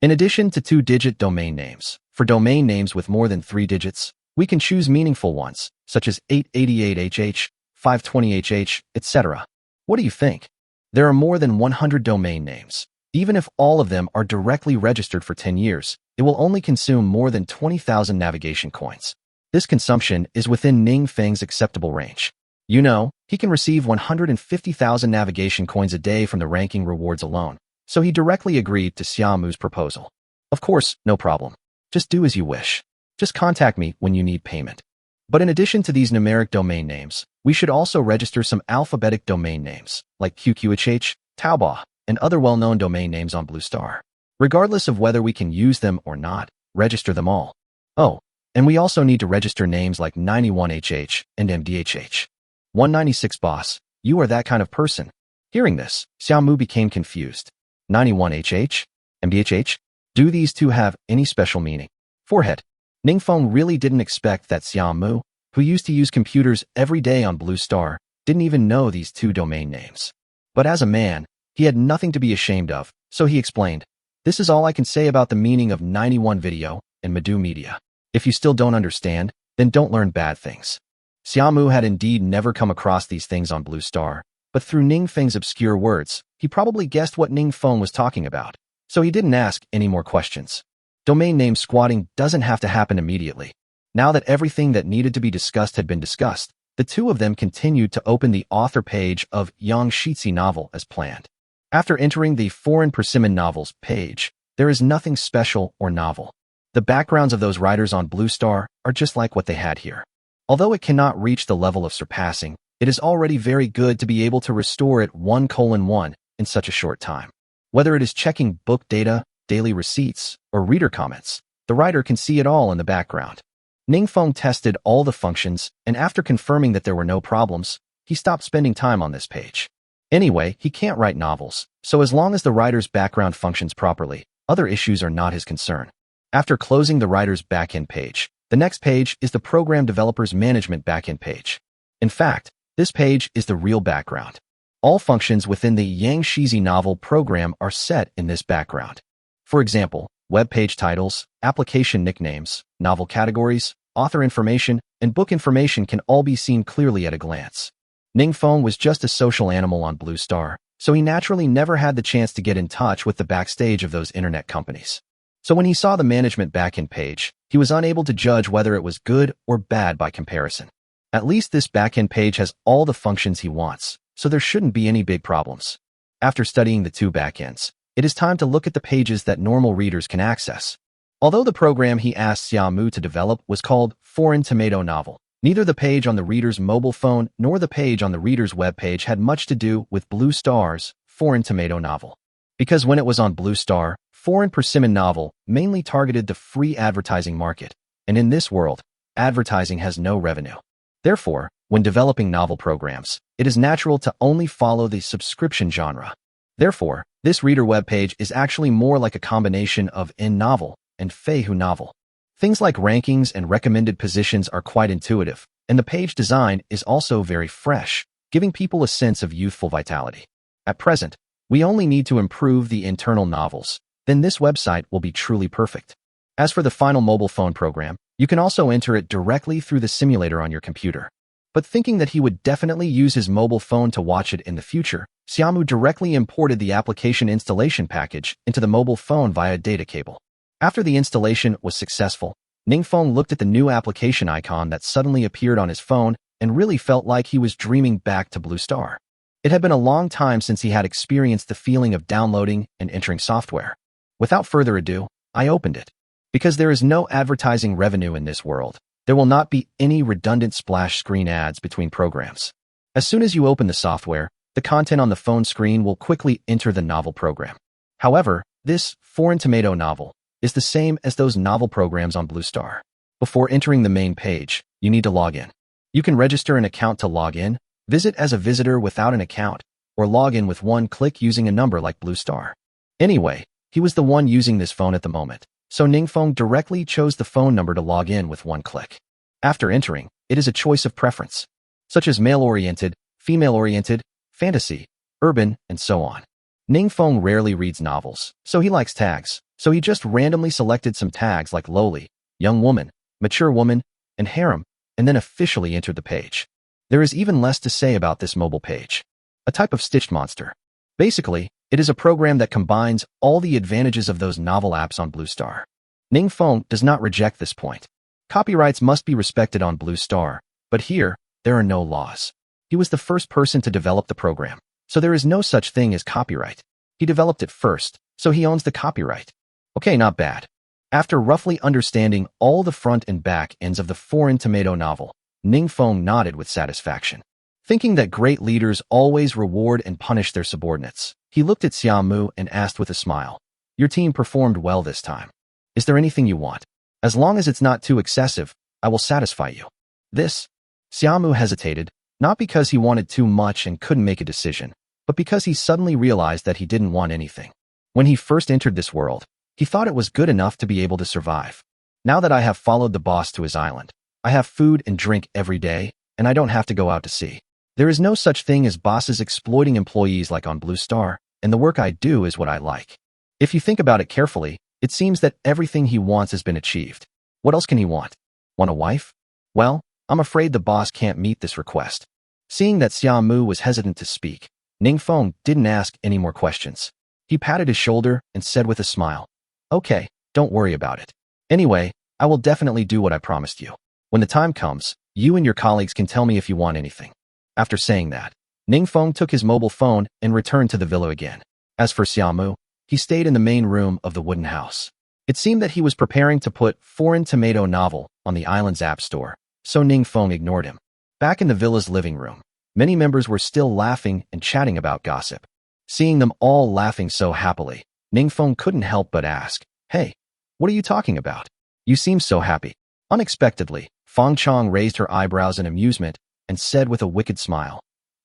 In addition to 2-digit domain names, for domain names with more than 3 digits, we can choose meaningful ones, such as 888HH, 520HH, etc. What do you think? There are more than 100 domain names. Even if all of them are directly registered for 10 years, it will only consume more than 20,000 navigation coins. This consumption is within Ning Feng's acceptable range. You know, He can receive 150,000 navigation coins a day from the ranking rewards alone, so he directly agreed to Xiaomu's proposal. Of course, no problem. Just do as you wish. Just contact me when you need payment. But in addition to these numeric domain names, we should also register some alphabetic domain names, like QQHH, Taobao, and other well-known domain names on Blue Star. Regardless of whether we can use them or not, register them all. Oh, and we also need to register names like 91HH and MDHH. 196 boss, you are that kind of person. Hearing this, Xiaomu became confused. 91HH? MDHH? Do these two have any special meaning? Forehead. Ningfeng really didn't expect that Xiaomu, who used to use computers every day on Blue Star, didn't even know these two domain names. But as a man, he had nothing to be ashamed of, so he explained, "This is all I can say about the meaning of 91 video and Madu Media. If you still don't understand, then don't learn bad things." Xiaomu had indeed never come across these things on Blue Star, but through Ningfeng's obscure words, he probably guessed what Ningfeng was talking about, so he didn't ask any more questions. Domain name squatting doesn't have to happen immediately. Now that everything that needed to be discussed had been discussed, the two of them continued to open the author page of Yang Shixi novel as planned. After entering the Foreign Persimmon Novels page, there is nothing special or novel. The backgrounds of those writers on Blue Star are just like what they had here. Although it cannot reach the level of surpassing, it is already very good to be able to restore it 1:1 in such a short time. Whether it is checking book data, daily receipts, or reader comments, the writer can see it all in the background. Ningfeng tested all the functions, and after confirming that there were no problems, he stopped spending time on this page. Anyway, he can't write novels, so as long as the writer's background functions properly, other issues are not his concern. After closing the writer's backend page, the next page is the program developer's management backend page. In fact, this page is the real background. All functions within the Yang Shixi novel program are set in this background. For example, web page titles, application nicknames, novel categories, author information, and book information can all be seen clearly at a glance. Ningfeng was just a social animal on Blue Star, so he naturally never had the chance to get in touch with the backstage of those internet companies. So when he saw the management backend page, he was unable to judge whether it was good or bad by comparison. At least this backend page has all the functions he wants, so there shouldn't be any big problems. After studying the two backends, it is time to look at the pages that normal readers can access. Although the program he asked Xiaomu to develop was called Foreign Tomato Novel, neither the page on the reader's mobile phone nor the page on the reader's web page had much to do with Blue Star's Foreign Tomato Novel. Because when it was on Blue Star, Foreign Persimmon Novel mainly targeted the free advertising market, and in this world, advertising has no revenue. Therefore, when developing novel programs, it is natural to only follow the subscription genre. Therefore, this reader web page is actually more like a combination of in-novel and feihu novel. Things like rankings and recommended positions are quite intuitive, and the page design is also very fresh, giving people a sense of youthful vitality. At present, we only need to improve the internal novels, then this website will be truly perfect. As for the final mobile phone program, you can also enter it directly through the simulator on your computer. But thinking that he would definitely use his mobile phone to watch it in the future, Xiaomu directly imported the application installation package into the mobile phone via data cable. After the installation was successful, Ningfeng looked at the new application icon that suddenly appeared on his phone and really felt like he was dreaming back to Blue Star. It had been a long time since he had experienced the feeling of downloading and entering software. Without further ado, I opened it. Because there is no advertising revenue in this world, there will not be any redundant splash screen ads between programs. As soon as you open the software, the content on the phone screen will quickly enter the novel program. However, this Foreign Tomato Novel is the same as those novel programs on Blue Star. Before entering the main page, you need to log in. You can register an account to log in, visit as a visitor without an account, or log in with one click using a number like Blue Star. Anyway, he was the one using this phone at the moment, so Ningfeng directly chose the phone number to log in with one click. After entering, it is a choice of preference, such as male-oriented, female-oriented, fantasy, urban, and so on. Ningfeng rarely reads novels, so he likes tags, so he just randomly selected some tags like lowly, young woman, mature woman, and harem, and then officially entered the page. There is even less to say about this mobile page. A type of stitched monster. Basically, it is a program that combines all the advantages of those novel apps on Blue Star. Ningfeng does not reject this point. Copyrights must be respected on Blue Star, but here, there are no laws. He was the first person to develop the program, so there is no such thing as copyright. He developed it first, so he owns the copyright. Okay, not bad. After roughly understanding all the front and back ends of the foreign tomato novel, Ningfeng nodded with satisfaction. Thinking that great leaders always reward and punish their subordinates, he looked at Xiaomu and asked with a smile, "Your team performed well this time. Is there anything you want? As long as it's not too excessive, I will satisfy you." This? Xiaomu hesitated, not because he wanted too much and couldn't make a decision, but because he suddenly realized that he didn't want anything. When he first entered this world, he thought it was good enough to be able to survive. Now that I have followed the boss to his island, I have food and drink every day, and I don't have to go out to sea. There is no such thing as bosses exploiting employees like on Blue Star, and the work I do is what I like. If you think about it carefully, it seems that everything he wants has been achieved. What else can he want? Want a wife? Well, I'm afraid the boss can't meet this request. Seeing that Xiaomu was hesitant to speak, Ningfeng didn't ask any more questions. He patted his shoulder and said with a smile, "Okay, don't worry about it. Anyway, I will definitely do what I promised you. When the time comes, you and your colleagues can tell me if you want anything." After saying that, Ningfeng took his mobile phone and returned to the villa again. As for Xiaomu, he stayed in the main room of the wooden house. It seemed that he was preparing to put Foreign Tomato Novel on the island's app store, so Ningfeng ignored him. Back in the villa's living room, many members were still laughing and chatting about gossip. Seeing them all laughing so happily, Ningfeng couldn't help but ask, "Hey, what are you talking about? You seem so happy." Unexpectedly, Fang Chong raised her eyebrows in amusement and said with a wicked smile,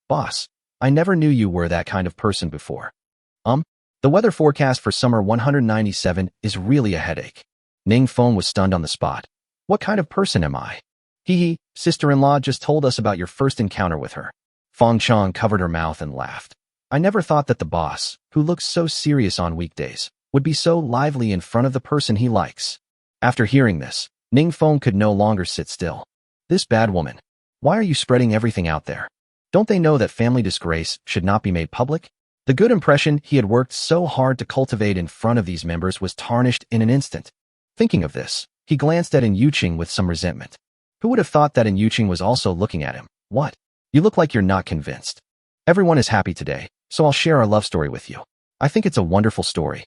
"Boss, I never knew you were that kind of person before." The weather forecast for summer 197 is really a headache. Ningfeng was stunned on the spot. What kind of person am I? Hee, sister-in-law just told us about your first encounter with her. Fang Chong covered her mouth and laughed. I never thought that the boss, who looks so serious on weekdays, would be so lively in front of the person he likes. After hearing this, Ningfeng could no longer sit still. This bad woman. Why are you spreading everything out there? Don't they know that family disgrace should not be made public? The good impression he had worked so hard to cultivate in front of these members was tarnished in an instant. Thinking of this, he glanced at In Yuqing with some resentment. Who would have thought that In Yuqing was also looking at him? What? You look like you're not convinced. Everyone is happy today, so I'll share our love story with you. I think it's a wonderful story.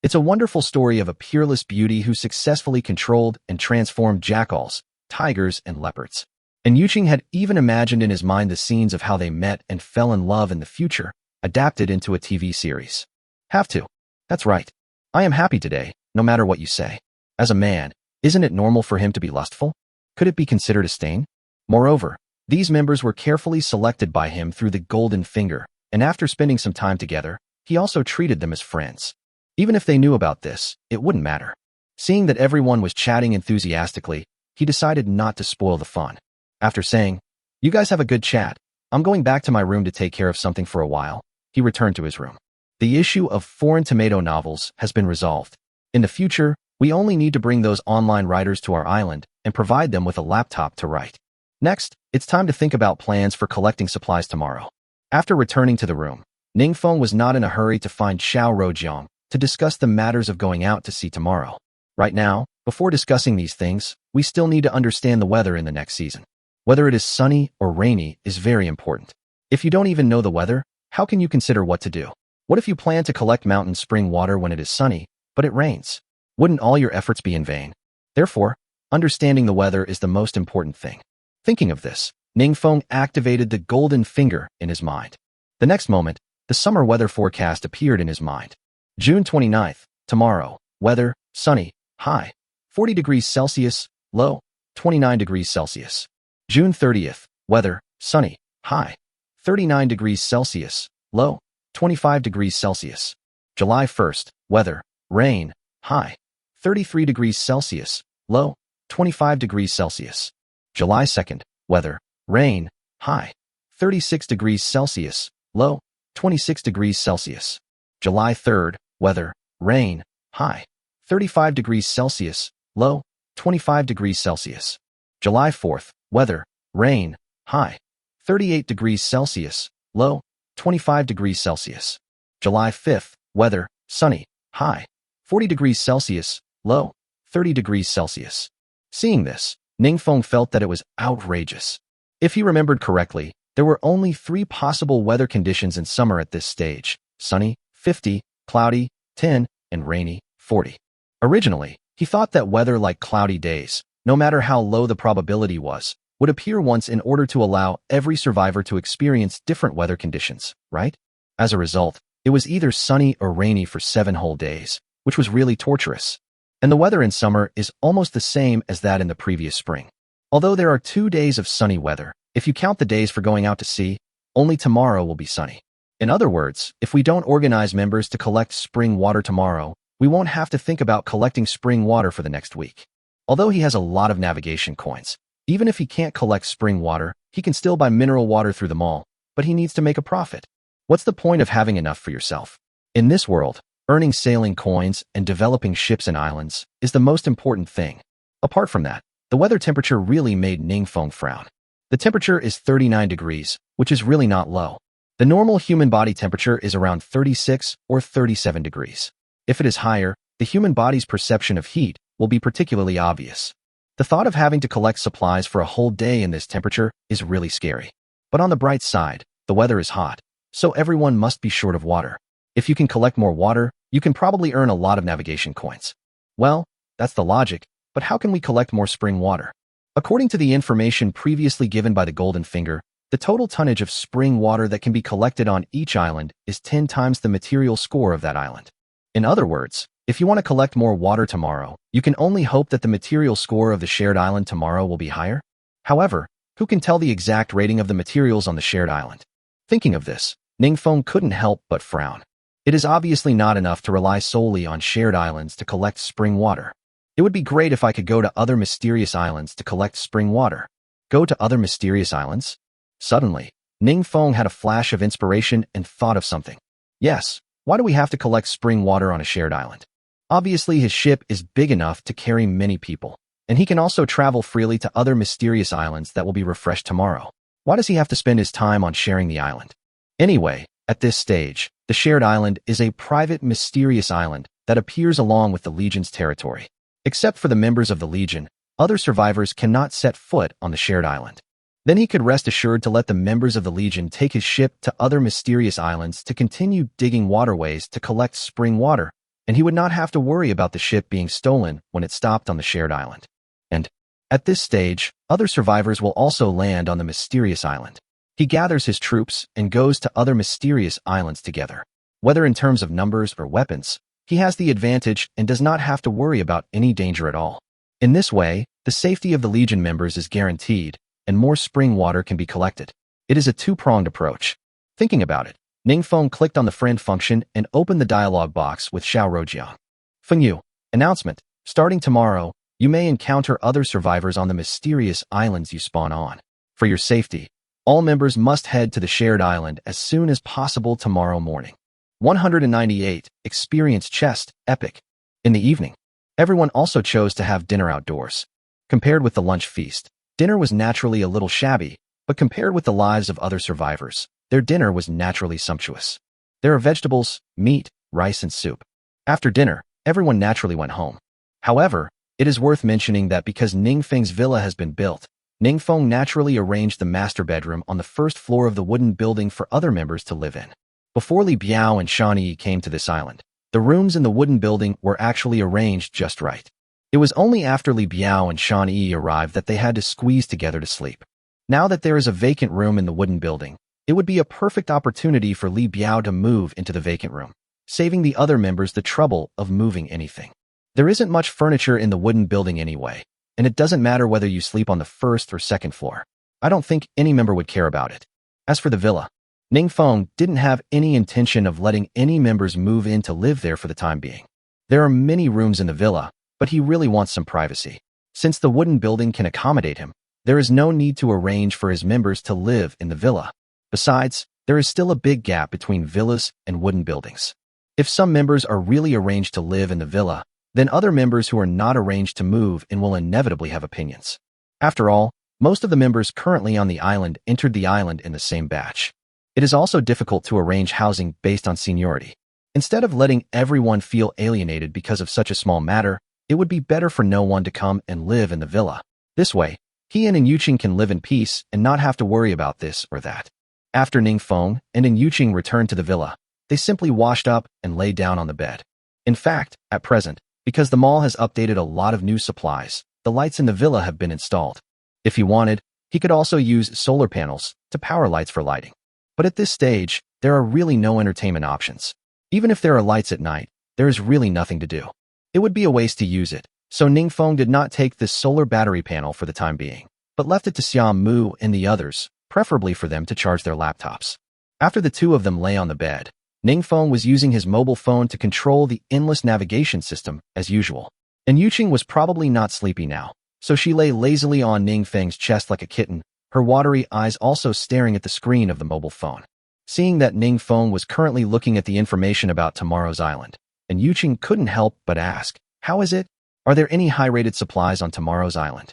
It's a wonderful story of a peerless beauty who successfully controlled and transformed jackals, tigers, and leopards. And Yuqing had even imagined in his mind the scenes of how they met and fell in love in the future, adapted into a TV series. Have to. That's right. I am happy today, no matter what you say. As a man, isn't it normal for him to be lustful? Could it be considered a stain? Moreover, these members were carefully selected by him through the golden finger, and after spending some time together, he also treated them as friends. Even if they knew about this, it wouldn't matter. Seeing that everyone was chatting enthusiastically, he decided not to spoil the fun. After saying, "You guys have a good chat. I'm going back to my room to take care of something for a while," he returned to his room. The issue of foreign tomato novels has been resolved. In the future, we only need to bring those online writers to our island and provide them with a laptop to write. Next, it's time to think about plans for collecting supplies tomorrow. After returning to the room, Ningfeng was not in a hurry to find Xiao Rojiang to discuss the matters of going out to sea tomorrow. Right now, before discussing these things, we still need to understand the weather in the next season. Whether it is sunny or rainy is very important. If you don't even know the weather, how can you consider what to do? What if you plan to collect mountain spring water when it is sunny, but it rains? Wouldn't all your efforts be in vain? Therefore, understanding the weather is the most important thing. Thinking of this, Ningfeng activated the golden finger in his mind. The next moment, the summer weather forecast appeared in his mind. June 29th, tomorrow, weather, sunny, high, 40 degrees Celsius, low, 29 degrees Celsius. June 30th, weather, sunny, high, 39 degrees Celsius, low, 25 degrees Celsius. July 1st, weather, rain, high, 33 degrees Celsius, low, 25 degrees Celsius. July 2nd, weather, rain, high, 36 degrees Celsius, low, 26 degrees Celsius. July 3rd, weather, rain, high, 35 degrees Celsius, low, 25 degrees Celsius. July 4th, weather, rain, high, 38 degrees Celsius, low, 25 degrees Celsius. July 5th, weather, sunny, high, 40 degrees Celsius, low, 30 degrees Celsius. Seeing this, Ningfeng felt that it was outrageous. If he remembered correctly, There were only 3 possible weather conditions in summer at this stage: sunny, 50, cloudy, 10, and rainy, 40. Originally, he thought that weather like cloudy days, no matter how low the probability was, would appear once in order to allow every survivor to experience different weather conditions, right? As a result, it was either sunny or rainy for 7 whole days, which was really torturous. And the weather in summer is almost the same as that in the previous spring. Although there are 2 days of sunny weather, if you count the days for going out to sea, only tomorrow will be sunny. In other words, if we don't organize members to collect spring water tomorrow, we won't have to think about collecting spring water for the next week. Although he has a lot of navigation coins, even if he can't collect spring water, he can still buy mineral water through the mall, but he needs to make a profit. What's the point of having enough for yourself? In this world, earning sailing coins and developing ships and islands is the most important thing. Apart from that, the weather temperature really made Ningfeng frown. The temperature is 39 degrees, which is really not low. The normal human body temperature is around 36 or 37 degrees. If it is higher, the human body's perception of heat will be particularly obvious. The thought of having to collect supplies for a whole day in this temperature is really scary. But on the bright side, the weather is hot, so everyone must be short of water. If you can collect more water, you can probably earn a lot of navigation coins. Well, that's the logic, but how can we collect more spring water? According to the information previously given by the Golden Finger, the total tonnage of spring water that can be collected on each island is 10 times the material score of that island. In other words, if you want to collect more water tomorrow, you can only hope that the material score of the shared island tomorrow will be higher. However, who can tell the exact rating of the materials on the shared island? Thinking of this, Ningfeng couldn't help but frown. It is obviously not enough to rely solely on shared islands to collect spring water. It would be great if I could go to other mysterious islands to collect spring water. Go to other mysterious islands? Suddenly, Ningfeng had a flash of inspiration and thought of something. Yes, why do we have to collect spring water on a shared island? Obviously, his ship is big enough to carry many people, and he can also travel freely to other mysterious islands that will be refreshed tomorrow. Why does he have to spend his time on sharing the island? Anyway, at this stage, the shared island is a private mysterious island that appears along with the Legion's territory. Except for the members of the Legion, other survivors cannot set foot on the shared island. Then he could rest assured to let the members of the Legion take his ship to other mysterious islands to continue digging waterways to collect spring water, and he would not have to worry about the ship being stolen when it stopped on the shared island. And, at this stage, other survivors will also land on the mysterious island. He gathers his troops and goes to other mysterious islands together. Whether in terms of numbers or weapons, he has the advantage and does not have to worry about any danger at all. In this way, the safety of the Legion members is guaranteed, and more spring water can be collected. It is a two-pronged approach. Thinking about it, Ningfeng clicked on the friend function and opened the dialog box with Xiao Rojiang. Fengyu, announcement, starting tomorrow, you may encounter other survivors on the mysterious islands you spawn on. For your safety, all members must head to the shared island as soon as possible tomorrow morning. 198, Experience Chest, Epic. In the evening, everyone also chose to have dinner outdoors. Compared with the lunch feast, dinner was naturally a little shabby, but compared with the lives of other survivors, their dinner was naturally sumptuous. There are vegetables, meat, rice, and soup. After dinner, everyone naturally went home. However, it is worth mentioning that because Ningfeng's villa has been built, Ningfeng naturally arranged the master bedroom on the first floor of the wooden building for other members to live in. Before Li Biao and Shan Yi came to this island, the rooms in the wooden building were actually arranged just right. It was only after Li Biao and Shan Yi arrived that they had to squeeze together to sleep. Now that there is a vacant room in the wooden building, it would be a perfect opportunity for Li Biao to move into the vacant room, saving the other members the trouble of moving anything. There isn't much furniture in the wooden building anyway, and it doesn't matter whether you sleep on the first or second floor. I don't think any member would care about it. As for the villa, Ningfeng didn't have any intention of letting any members move in to live there for the time being. There are many rooms in the villa, but he really wants some privacy. Since the wooden building can accommodate him, there is no need to arrange for his members to live in the villa. Besides, there is still a big gap between villas and wooden buildings. If some members are really arranged to live in the villa, then other members who are not arranged to move in will inevitably have opinions. After all, most of the members currently on the island entered the island in the same batch. It is also difficult to arrange housing based on seniority. Instead of letting everyone feel alienated because of such a small matter, it would be better for no one to come and live in the villa. This way, He and Yuqing can live in peace and not have to worry about this or that. After Ningfeng and Yuqing returned to the villa, they simply washed up and lay down on the bed. In fact, at present, because the mall has updated a lot of new supplies, the lights in the villa have been installed. If he wanted, he could also use solar panels to power lights for lighting. But at this stage, there are really no entertainment options. Even if there are lights at night, there is really nothing to do. It would be a waste to use it, so Ningfeng did not take this solar battery panel for the time being, but left it to Xiao Mu and the others, preferably for them to charge their laptops. After the two of them lay on the bed, Ningfeng was using his mobile phone to control the endless navigation system as usual. And Yuqing was probably not sleepy now, so she lay lazily on Ningfeng's chest like a kitten, her watery eyes also staring at the screen of the mobile phone. Seeing that Ningfeng was currently looking at the information about tomorrow's island, and Yuqing couldn't help but ask, "How is it? Are there any high-rated supplies on tomorrow's island?"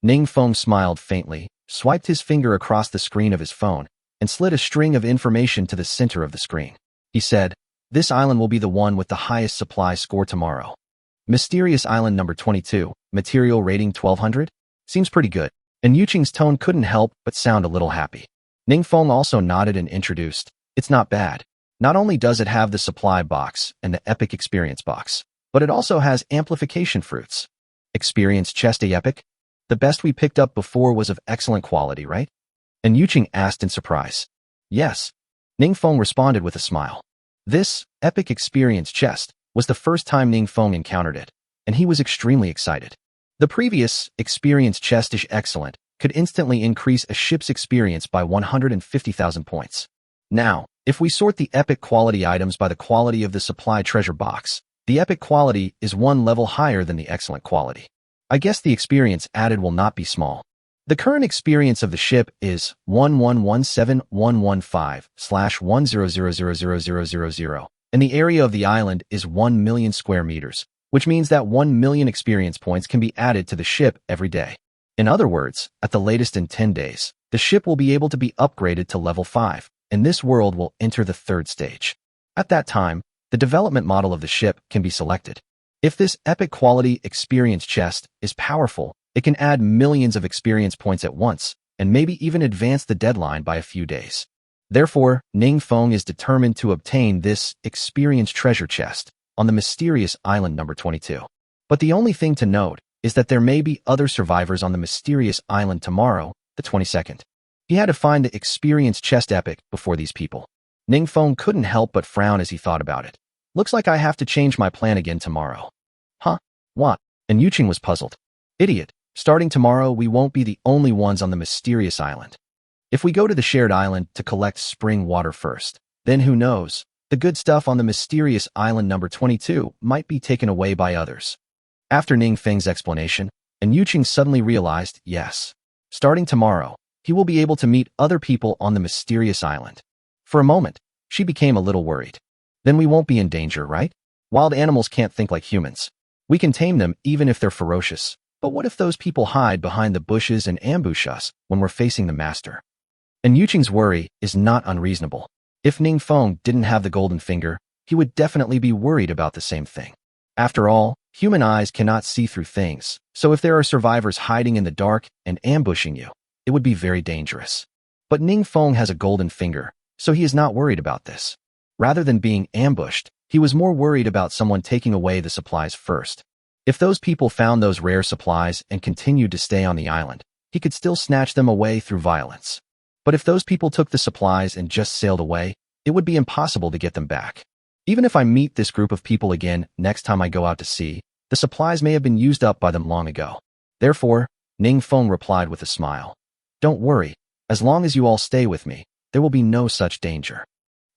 Ningfeng smiled faintly, swiped his finger across the screen of his phone, and slid a string of information to the center of the screen. He said, "This island will be the one with the highest supply score tomorrow. Mysterious Island number 22, material rating 1200? Seems pretty good." And Yuqing's tone couldn't help but sound a little happy. Ningfeng also nodded and introduced, "It's not bad. Not only does it have the supply box and the epic experience box, but it also has amplification fruits. Experience chest a epic? The best we picked up before was of excellent quality, right?" And Yuqing asked in surprise. "Yes." Ningfeng responded with a smile. This epic experience chest was the first time Ningfeng encountered it, and he was extremely excited. The previous experience chest is excellent, could instantly increase a ship's experience by 150,000 points. Now, if we sort the epic quality items by the quality of the supply treasure box, the epic quality is one level higher than the excellent quality. I guess the experience added will not be small. The current experience of the ship is 1117.115/1000000, and the area of the island is 1 million square meters, which means that 1 million experience points can be added to the ship every day. In other words, at the latest in 10 days, the ship will be able to be upgraded to level 5, and this world will enter the third stage. At that time, the development model of the ship can be selected. If this epic quality experience chest is powerful, it can add millions of experience points at once, and maybe even advance the deadline by a few days. Therefore, Ningfeng is determined to obtain this experience treasure chest on the mysterious island number 22. But the only thing to note is that there may be other survivors on the mysterious island tomorrow, the 22nd. He had to find the experience chest epic before these people. Ningfeng couldn't help but frown as he thought about it. "Looks like I have to change my plan again tomorrow." "Huh? What?" And Yuqing was puzzled. "Idiot, starting tomorrow we won't be the only ones on the mysterious island. If we go to the shared island to collect spring water first, then who knows, the good stuff on the mysterious island number 22 might be taken away by others." After Ningfeng's explanation, and Yuqing suddenly realized, yes, starting tomorrow, he will be able to meet other people on the mysterious island. For a moment, she became a little worried. Then we won't be in danger, right? Wild animals can't think like humans. We can tame them even if they're ferocious. But what if those people hide behind the bushes and ambush us when we're facing the master? And Yuqing's worry is not unreasonable. If Ningfeng didn't have the golden finger, he would definitely be worried about the same thing. After all, human eyes cannot see through things, so if there are survivors hiding in the dark and ambushing you, it would be very dangerous. But Ningfeng has a golden finger, so he is not worried about this. Rather than being ambushed, he was more worried about someone taking away the supplies first. If those people found those rare supplies and continued to stay on the island, he could still snatch them away through violence. But if those people took the supplies and just sailed away, it would be impossible to get them back. Even if I meet this group of people again next time I go out to sea, the supplies may have been used up by them long ago. Therefore, Ningfeng replied with a smile, "Don't worry, as long as you all stay with me, there will be no such danger.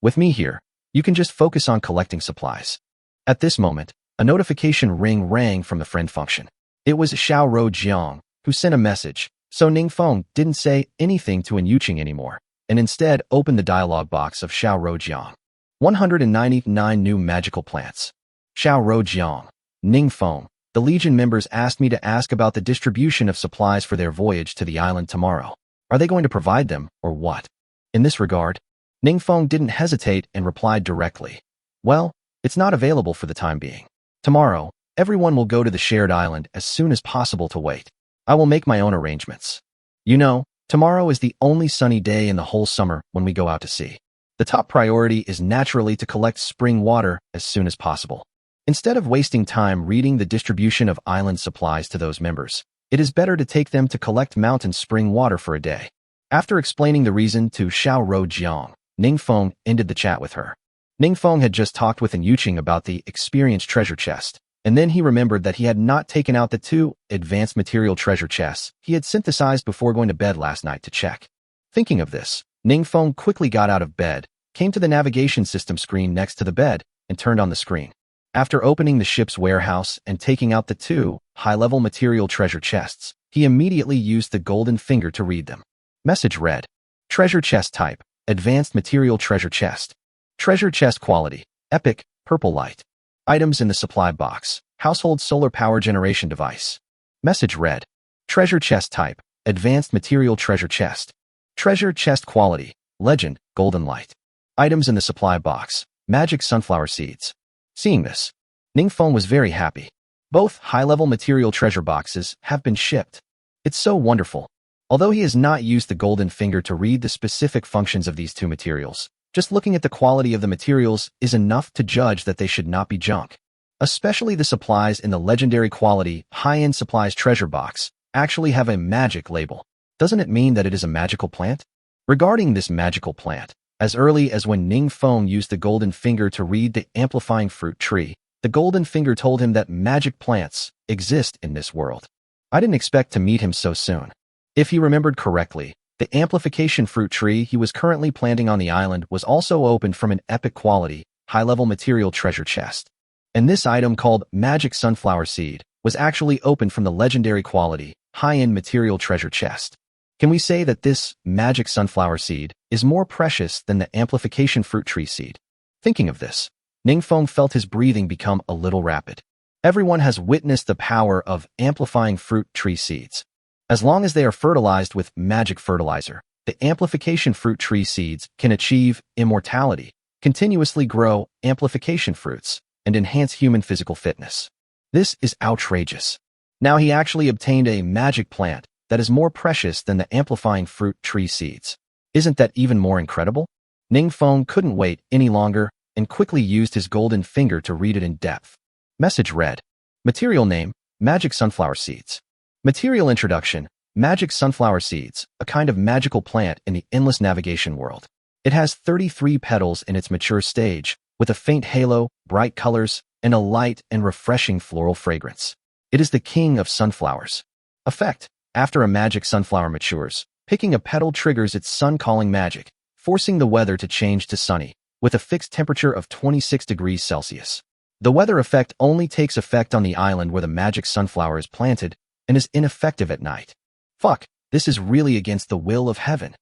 With me here, you can just focus on collecting supplies." At this moment, a notification ring rang from the friend function. It was Xiao Ruojiang, who sent a message, so Ningfeng didn't say anything to Yuqing anymore, and instead opened the dialog box of Xiao Ruojiang. 199 new magical plants. Xiao Ruojiang, Ningfeng, the Legion members asked me to ask about the distribution of supplies for their voyage to the island tomorrow. Are they going to provide them, or what? In this regard, Ningfeng didn't hesitate and replied directly, "Well, it's not available for the time being. Tomorrow, everyone will go to the shared island as soon as possible to wait." I will make my own arrangements. You know, tomorrow is the only sunny day in the whole summer when we go out to sea. The top priority is naturally to collect spring water as soon as possible. Instead of wasting time reading the distribution of island supplies to those members, it is better to take them to collect mountain spring water for a day. After explaining the reason to Xiao Ruojiang, Ningfeng ended the chat with her. Ningfeng had just talked with Yuqing about the experienced treasure chest, and then he remembered that he had not taken out the 2 advanced material treasure chests he had synthesized before going to bed last night to check. Thinking of this, Ningfeng quickly got out of bed, came to the navigation system screen next to the bed, and turned on the screen. After opening the ship's warehouse and taking out the 2 high-level material treasure chests, he immediately used the golden finger to read them. Message read: Treasure chest type, advanced material treasure chest. Treasure chest quality, epic, purple light. Items in the supply box, household solar power generation device. Message read: Treasure chest type, advanced material treasure chest. Treasure chest quality, legend, golden light. Items in the supply box, magic sunflower seeds. Seeing this, Ningfeng was very happy. Both high-level material treasure boxes have been shipped. It's so wonderful. Although he has not used the golden finger to read the specific functions of these 2 materials, just looking at the quality of the materials is enough to judge that they should not be junk. Especially the supplies in the legendary quality high-end supplies treasure box actually have a magic label. Doesn't it mean that it is a magical plant? Regarding this magical plant, as early as when Ningfeng used the golden finger to read the amplifying fruit tree, the golden finger told him that magic plants exist in this world. I didn't expect to meet him so soon. If he remembered correctly, the amplification fruit tree he was currently planting on the island was also opened from an epic quality, high-level material treasure chest. And this item called magic sunflower seed was actually opened from the legendary quality, high-end material treasure chest. Can we say that this magic sunflower seed is more precious than the amplification fruit tree seed? Thinking of this, Ningfeng felt his breathing become a little rapid. Everyone has witnessed the power of amplifying fruit tree seeds. As long as they are fertilized with magic fertilizer, the amplification fruit tree seeds can achieve immortality, continuously grow amplification fruits, and enhance human physical fitness. This is outrageous. Now he actually obtained a magic plant that is more precious than the amplifying fruit tree seeds. Isn't that even more incredible? Ningfeng couldn't wait any longer and quickly used his golden finger to read it in depth. Message read: Material name, magic sunflower seeds. Material introduction, magic sunflower seeds, a kind of magical plant in the endless navigation world. It has 33 petals in its mature stage, with a faint halo, bright colors, and a light and refreshing floral fragrance. It is the king of sunflowers. Effect: After a magic sunflower matures, picking a petal triggers its sun-calling magic, forcing the weather to change to sunny, with a fixed temperature of 26 degrees Celsius. The weather effect only takes effect on the island where the magic sunflower is planted and is ineffective at night. Fuck, this is really against the will of heaven.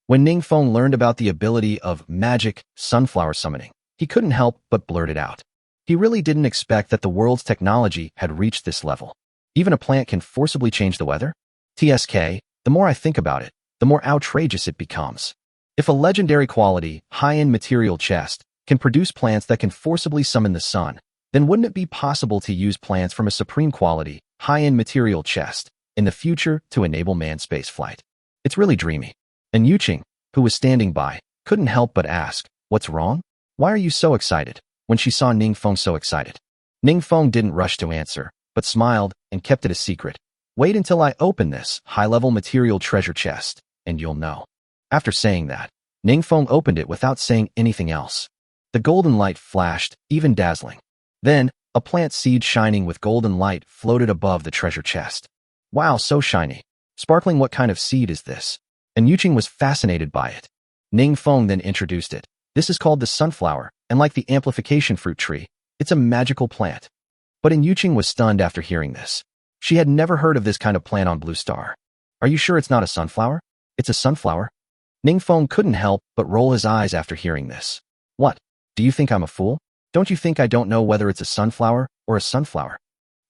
When Ningfeng learned about the ability of magic sunflower summoning, he couldn't help but blurt it out. He really didn't expect that the world's technology had reached this level. Even a plant can forcibly change the weather? TSK, the more I think about it, the more outrageous it becomes. If a legendary quality, high-end material chest can produce plants that can forcibly summon the sun, then wouldn't it be possible to use plants from a supreme quality, high-end material chest in the future to enable manned space flight? It's really dreamy. And Yuqing, who was standing by, couldn't help but ask, "What's wrong? Why are you so excited?" when she saw Ningfeng so excited. Ningfeng didn't rush to answer, but smiled and kept it a secret. "Wait until I open this high-level material treasure chest, and you'll know." After saying that, Ningfeng opened it without saying anything else. The golden light flashed, even dazzling. Then, a plant seed shining with golden light floated above the treasure chest. "Wow, so shiny. Sparkling, what kind of seed is this?" And Yuqing was fascinated by it. Ningfeng then introduced it. "This is called the sunflower, and like the amplification fruit tree, it's a magical plant." But Yuqing was stunned after hearing this. She had never heard of this kind of plant on Blue Star. "Are you sure it's not a sunflower?" "It's a sunflower." Ningfeng couldn't help but roll his eyes after hearing this. "What? Do you think I'm a fool? Don't you think I don't know whether it's a sunflower or a sunflower?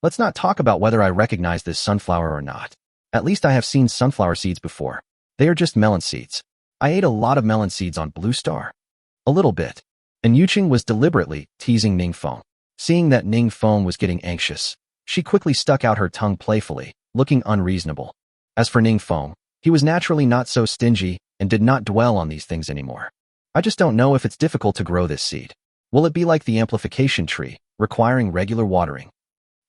Let's not talk about whether I recognize this sunflower or not. At least I have seen sunflower seeds before. They are just melon seeds. I ate a lot of melon seeds on Blue Star." "A little bit." And Yuqing was deliberately teasing Ningfeng. Seeing that Ningfeng was getting anxious, she quickly stuck out her tongue playfully, looking unreasonable. As for Ningfeng, he was naturally not so stingy and did not dwell on these things anymore. I just don't know if it's difficult to grow this seed. Will it be like the amplification tree, requiring regular watering?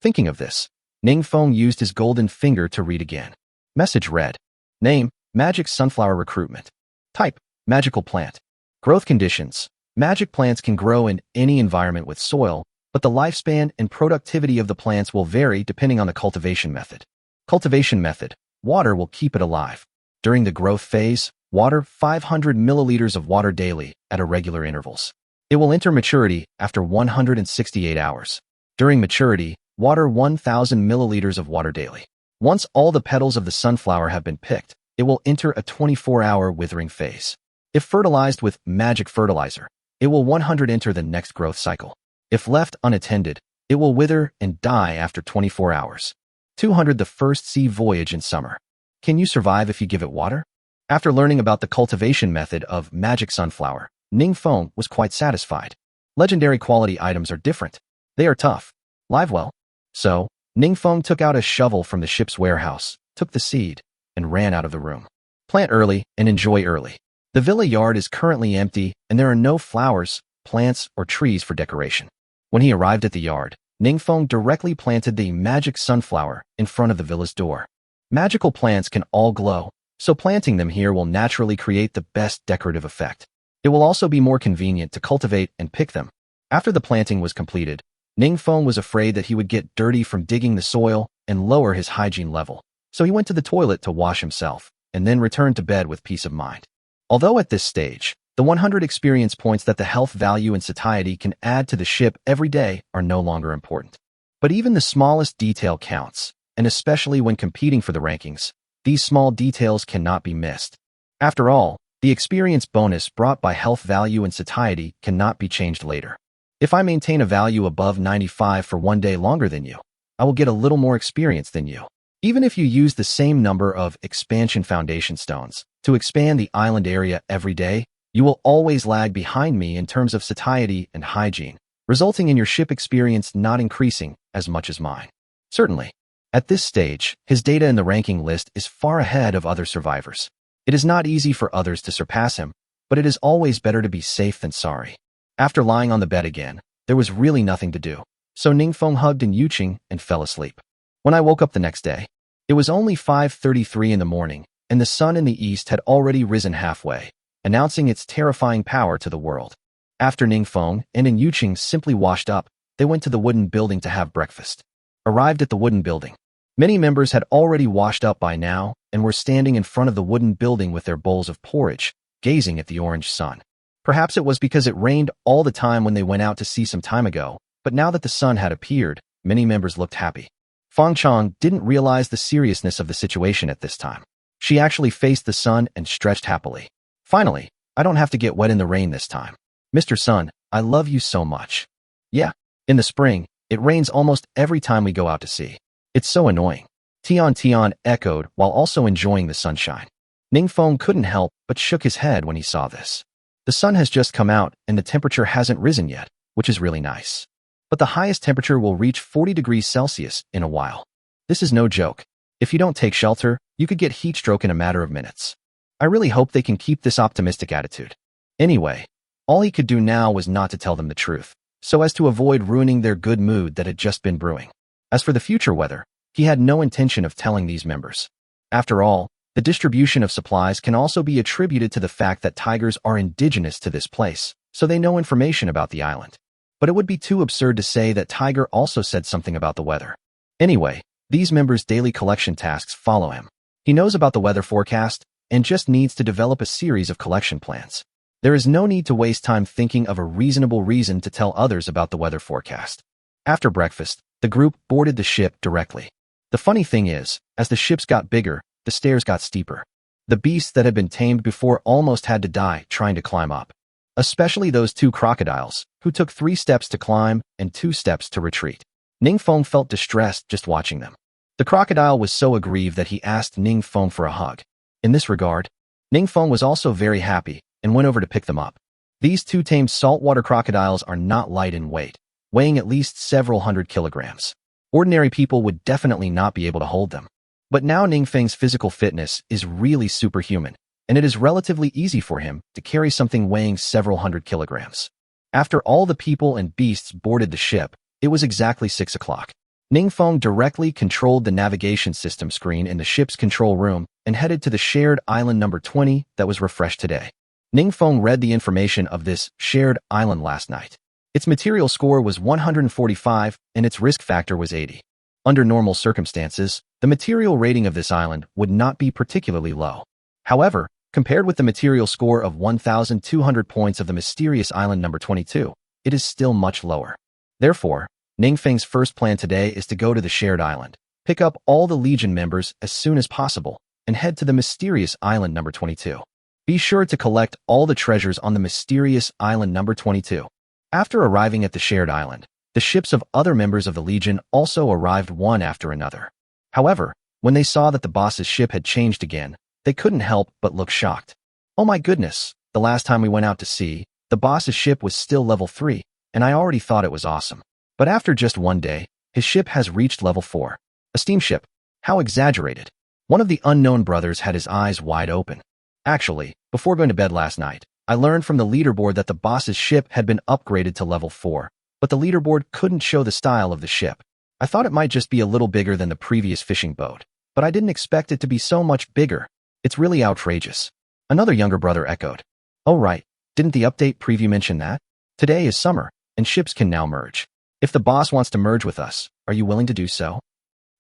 Thinking of this, Ningfeng used his golden finger to read again. Message read: Name, Magic Sunflower Recruitment. Type, Magical Plant. Growth conditions: magic plants can grow in any environment with soil, but the lifespan and productivity of the plants will vary depending on the cultivation method. Cultivation method: water will keep it alive. During the growth phase, water 500 milliliters of water daily at irregular intervals. It will enter maturity after 168 hours. During maturity, water 1,000 milliliters of water daily. Once all the petals of the sunflower have been picked, it will enter a 24-hour withering phase. If fertilized with magic fertilizer, it will 100 enter the next growth cycle. If left unattended, it will wither and die after 24 hours. 200 The first sea voyage in summer. Can you survive if you give it water? After learning about the cultivation method of magic sunflower, Ningfeng was quite satisfied. Legendary quality items are different. They are tough. Live well. So, Ningfeng took out a shovel from the ship's warehouse, took the seed, and ran out of the room. Plant early and enjoy early. The villa yard is currently empty, and there are no flowers, plants, or trees for decoration. When he arrived at the yard, Ningfeng directly planted the magic sunflower in front of the villa's door. Magical plants can all glow, so planting them here will naturally create the best decorative effect. It will also be more convenient to cultivate and pick them. After the planting was completed, Ningfeng was afraid that he would get dirty from digging the soil and lower his hygiene level, so he went to the toilet to wash himself, and then returned to bed with peace of mind. Although at this stage, the 100 experience points that the health value and satiety can add to the ship every day are no longer important. But even the smallest detail counts, and especially when competing for the rankings, these small details cannot be missed. After all, the experience bonus brought by health value and satiety cannot be changed later. If I maintain a value above 95 for one day longer than you, I will get a little more experience than you. Even if you use the same number of expansion foundation stones to expand the island area every day, you will always lag behind me in terms of satiety and hygiene, resulting in your ship experience not increasing as much as mine. Certainly, at this stage, his data in the ranking list is far ahead of other survivors. It is not easy for others to surpass him, but it is always better to be safe than sorry. After lying on the bed again, there was really nothing to do, so Ningfeng hugged in Yuqing and fell asleep. When I woke up the next day, it was only 5:33 in the morning, and the sun in the east had already risen halfway, announcing its terrifying power to the world. After Ningfeng and Yuqing simply washed up, they went to the wooden building to have breakfast. Arrived at the wooden building, many members had already washed up by now and were standing in front of the wooden building with their bowls of porridge, gazing at the orange sun. Perhaps it was because it rained all the time when they went out to sea some time ago, but now that the sun had appeared, many members looked happy. Fang Chong didn't realize the seriousness of the situation at this time. She actually faced the sun and stretched happily. Finally, I don't have to get wet in the rain this time. Mr. Sun, I love you so much. Yeah, in the spring, it rains almost every time we go out to sea. It's so annoying. Tian echoed while also enjoying the sunshine. Ningfeng couldn't help but shook his head when he saw this. The sun has just come out and the temperature hasn't risen yet, which is really nice. But the highest temperature will reach 40 degrees Celsius in a while. This is no joke. If you don't take shelter, you could get heat stroke in a matter of minutes. I really hope they can keep this optimistic attitude. Anyway, all he could do now was not to tell them the truth, so as to avoid ruining their good mood that had just been brewing. As for the future weather, he had no intention of telling these members. After all, the distribution of supplies can also be attributed to the fact that tigers are indigenous to this place, so they know information about the island. But it would be too absurd to say that Tiger also said something about the weather. Anyway, these members' daily collection tasks follow him. He knows about the weather forecast and just needs to develop a series of collection plans. There is no need to waste time thinking of a reasonable reason to tell others about the weather forecast. After breakfast, the group boarded the ship directly. The funny thing is, as the ships got bigger, the stairs got steeper. The beasts that had been tamed before almost had to die trying to climb up. Especially those two crocodiles, who took 3 steps to climb and 2 steps to retreat. Ningfeng felt distressed just watching them. The crocodile was so aggrieved that he asked Ningfeng for a hug. In this regard, Ningfeng was also very happy and went over to pick them up. These 2 tamed saltwater crocodiles are not light in weight, weighing at least several hundred kilograms. Ordinary people would definitely not be able to hold them. But now Ningfeng's physical fitness is really superhuman, and it is relatively easy for him to carry something weighing several hundred kilograms. After all the people and beasts boarded the ship, it was exactly 6 o'clock. Ningfeng directly controlled the navigation system screen in the ship's control room and headed to the shared island number 20 that was refreshed today. Ningfeng read the information of this shared island last night. Its material score was 145 and its risk factor was 80. Under normal circumstances, the material rating of this island would not be particularly low. However, compared with the material score of 1,200 points of the mysterious island number 22, it is still much lower. Therefore, Ningfeng's first plan today is to go to the shared island, pick up all the Legion members as soon as possible, and head to the mysterious island number 22. Be sure to collect all the treasures on the mysterious island number 22. After arriving at the shared island, the ships of other members of the Legion also arrived one after another. However, when they saw that the boss's ship had changed again, they couldn't help but look shocked. Oh my goodness, the last time we went out to sea, the boss's ship was still level 3, and I already thought it was awesome. But after just one day, his ship has reached level 4. A steamship. How exaggerated. One of the unknown brothers had his eyes wide open. Actually, before going to bed last night, I learned from the leaderboard that the boss's ship had been upgraded to level 4, but the leaderboard couldn't show the style of the ship. I thought it might just be a little bigger than the previous fishing boat, but I didn't expect it to be so much bigger. It's really outrageous. Another younger brother echoed. Oh right, didn't the update preview mention that? Today is summer, and ships can now merge. If the boss wants to merge with us, are you willing to do so?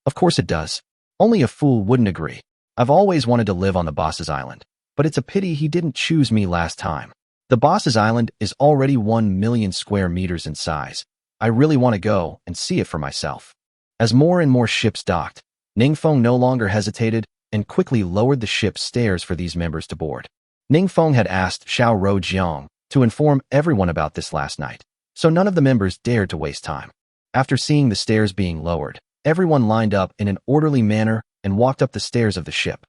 Of course it does. Only a fool wouldn't agree. I've always wanted to live on the boss's island, but it's a pity he didn't choose me last time. The boss's island is already 1 million square meters in size. I really want to go and see it for myself. As more and more ships docked, Ningfeng no longer hesitated and quickly lowered the ship's stairs for these members to board. Ningfeng had asked Xiao Ruojiang to inform everyone about this last night, so none of the members dared to waste time. After seeing the stairs being lowered, everyone lined up in an orderly manner and walked up the stairs of the ship.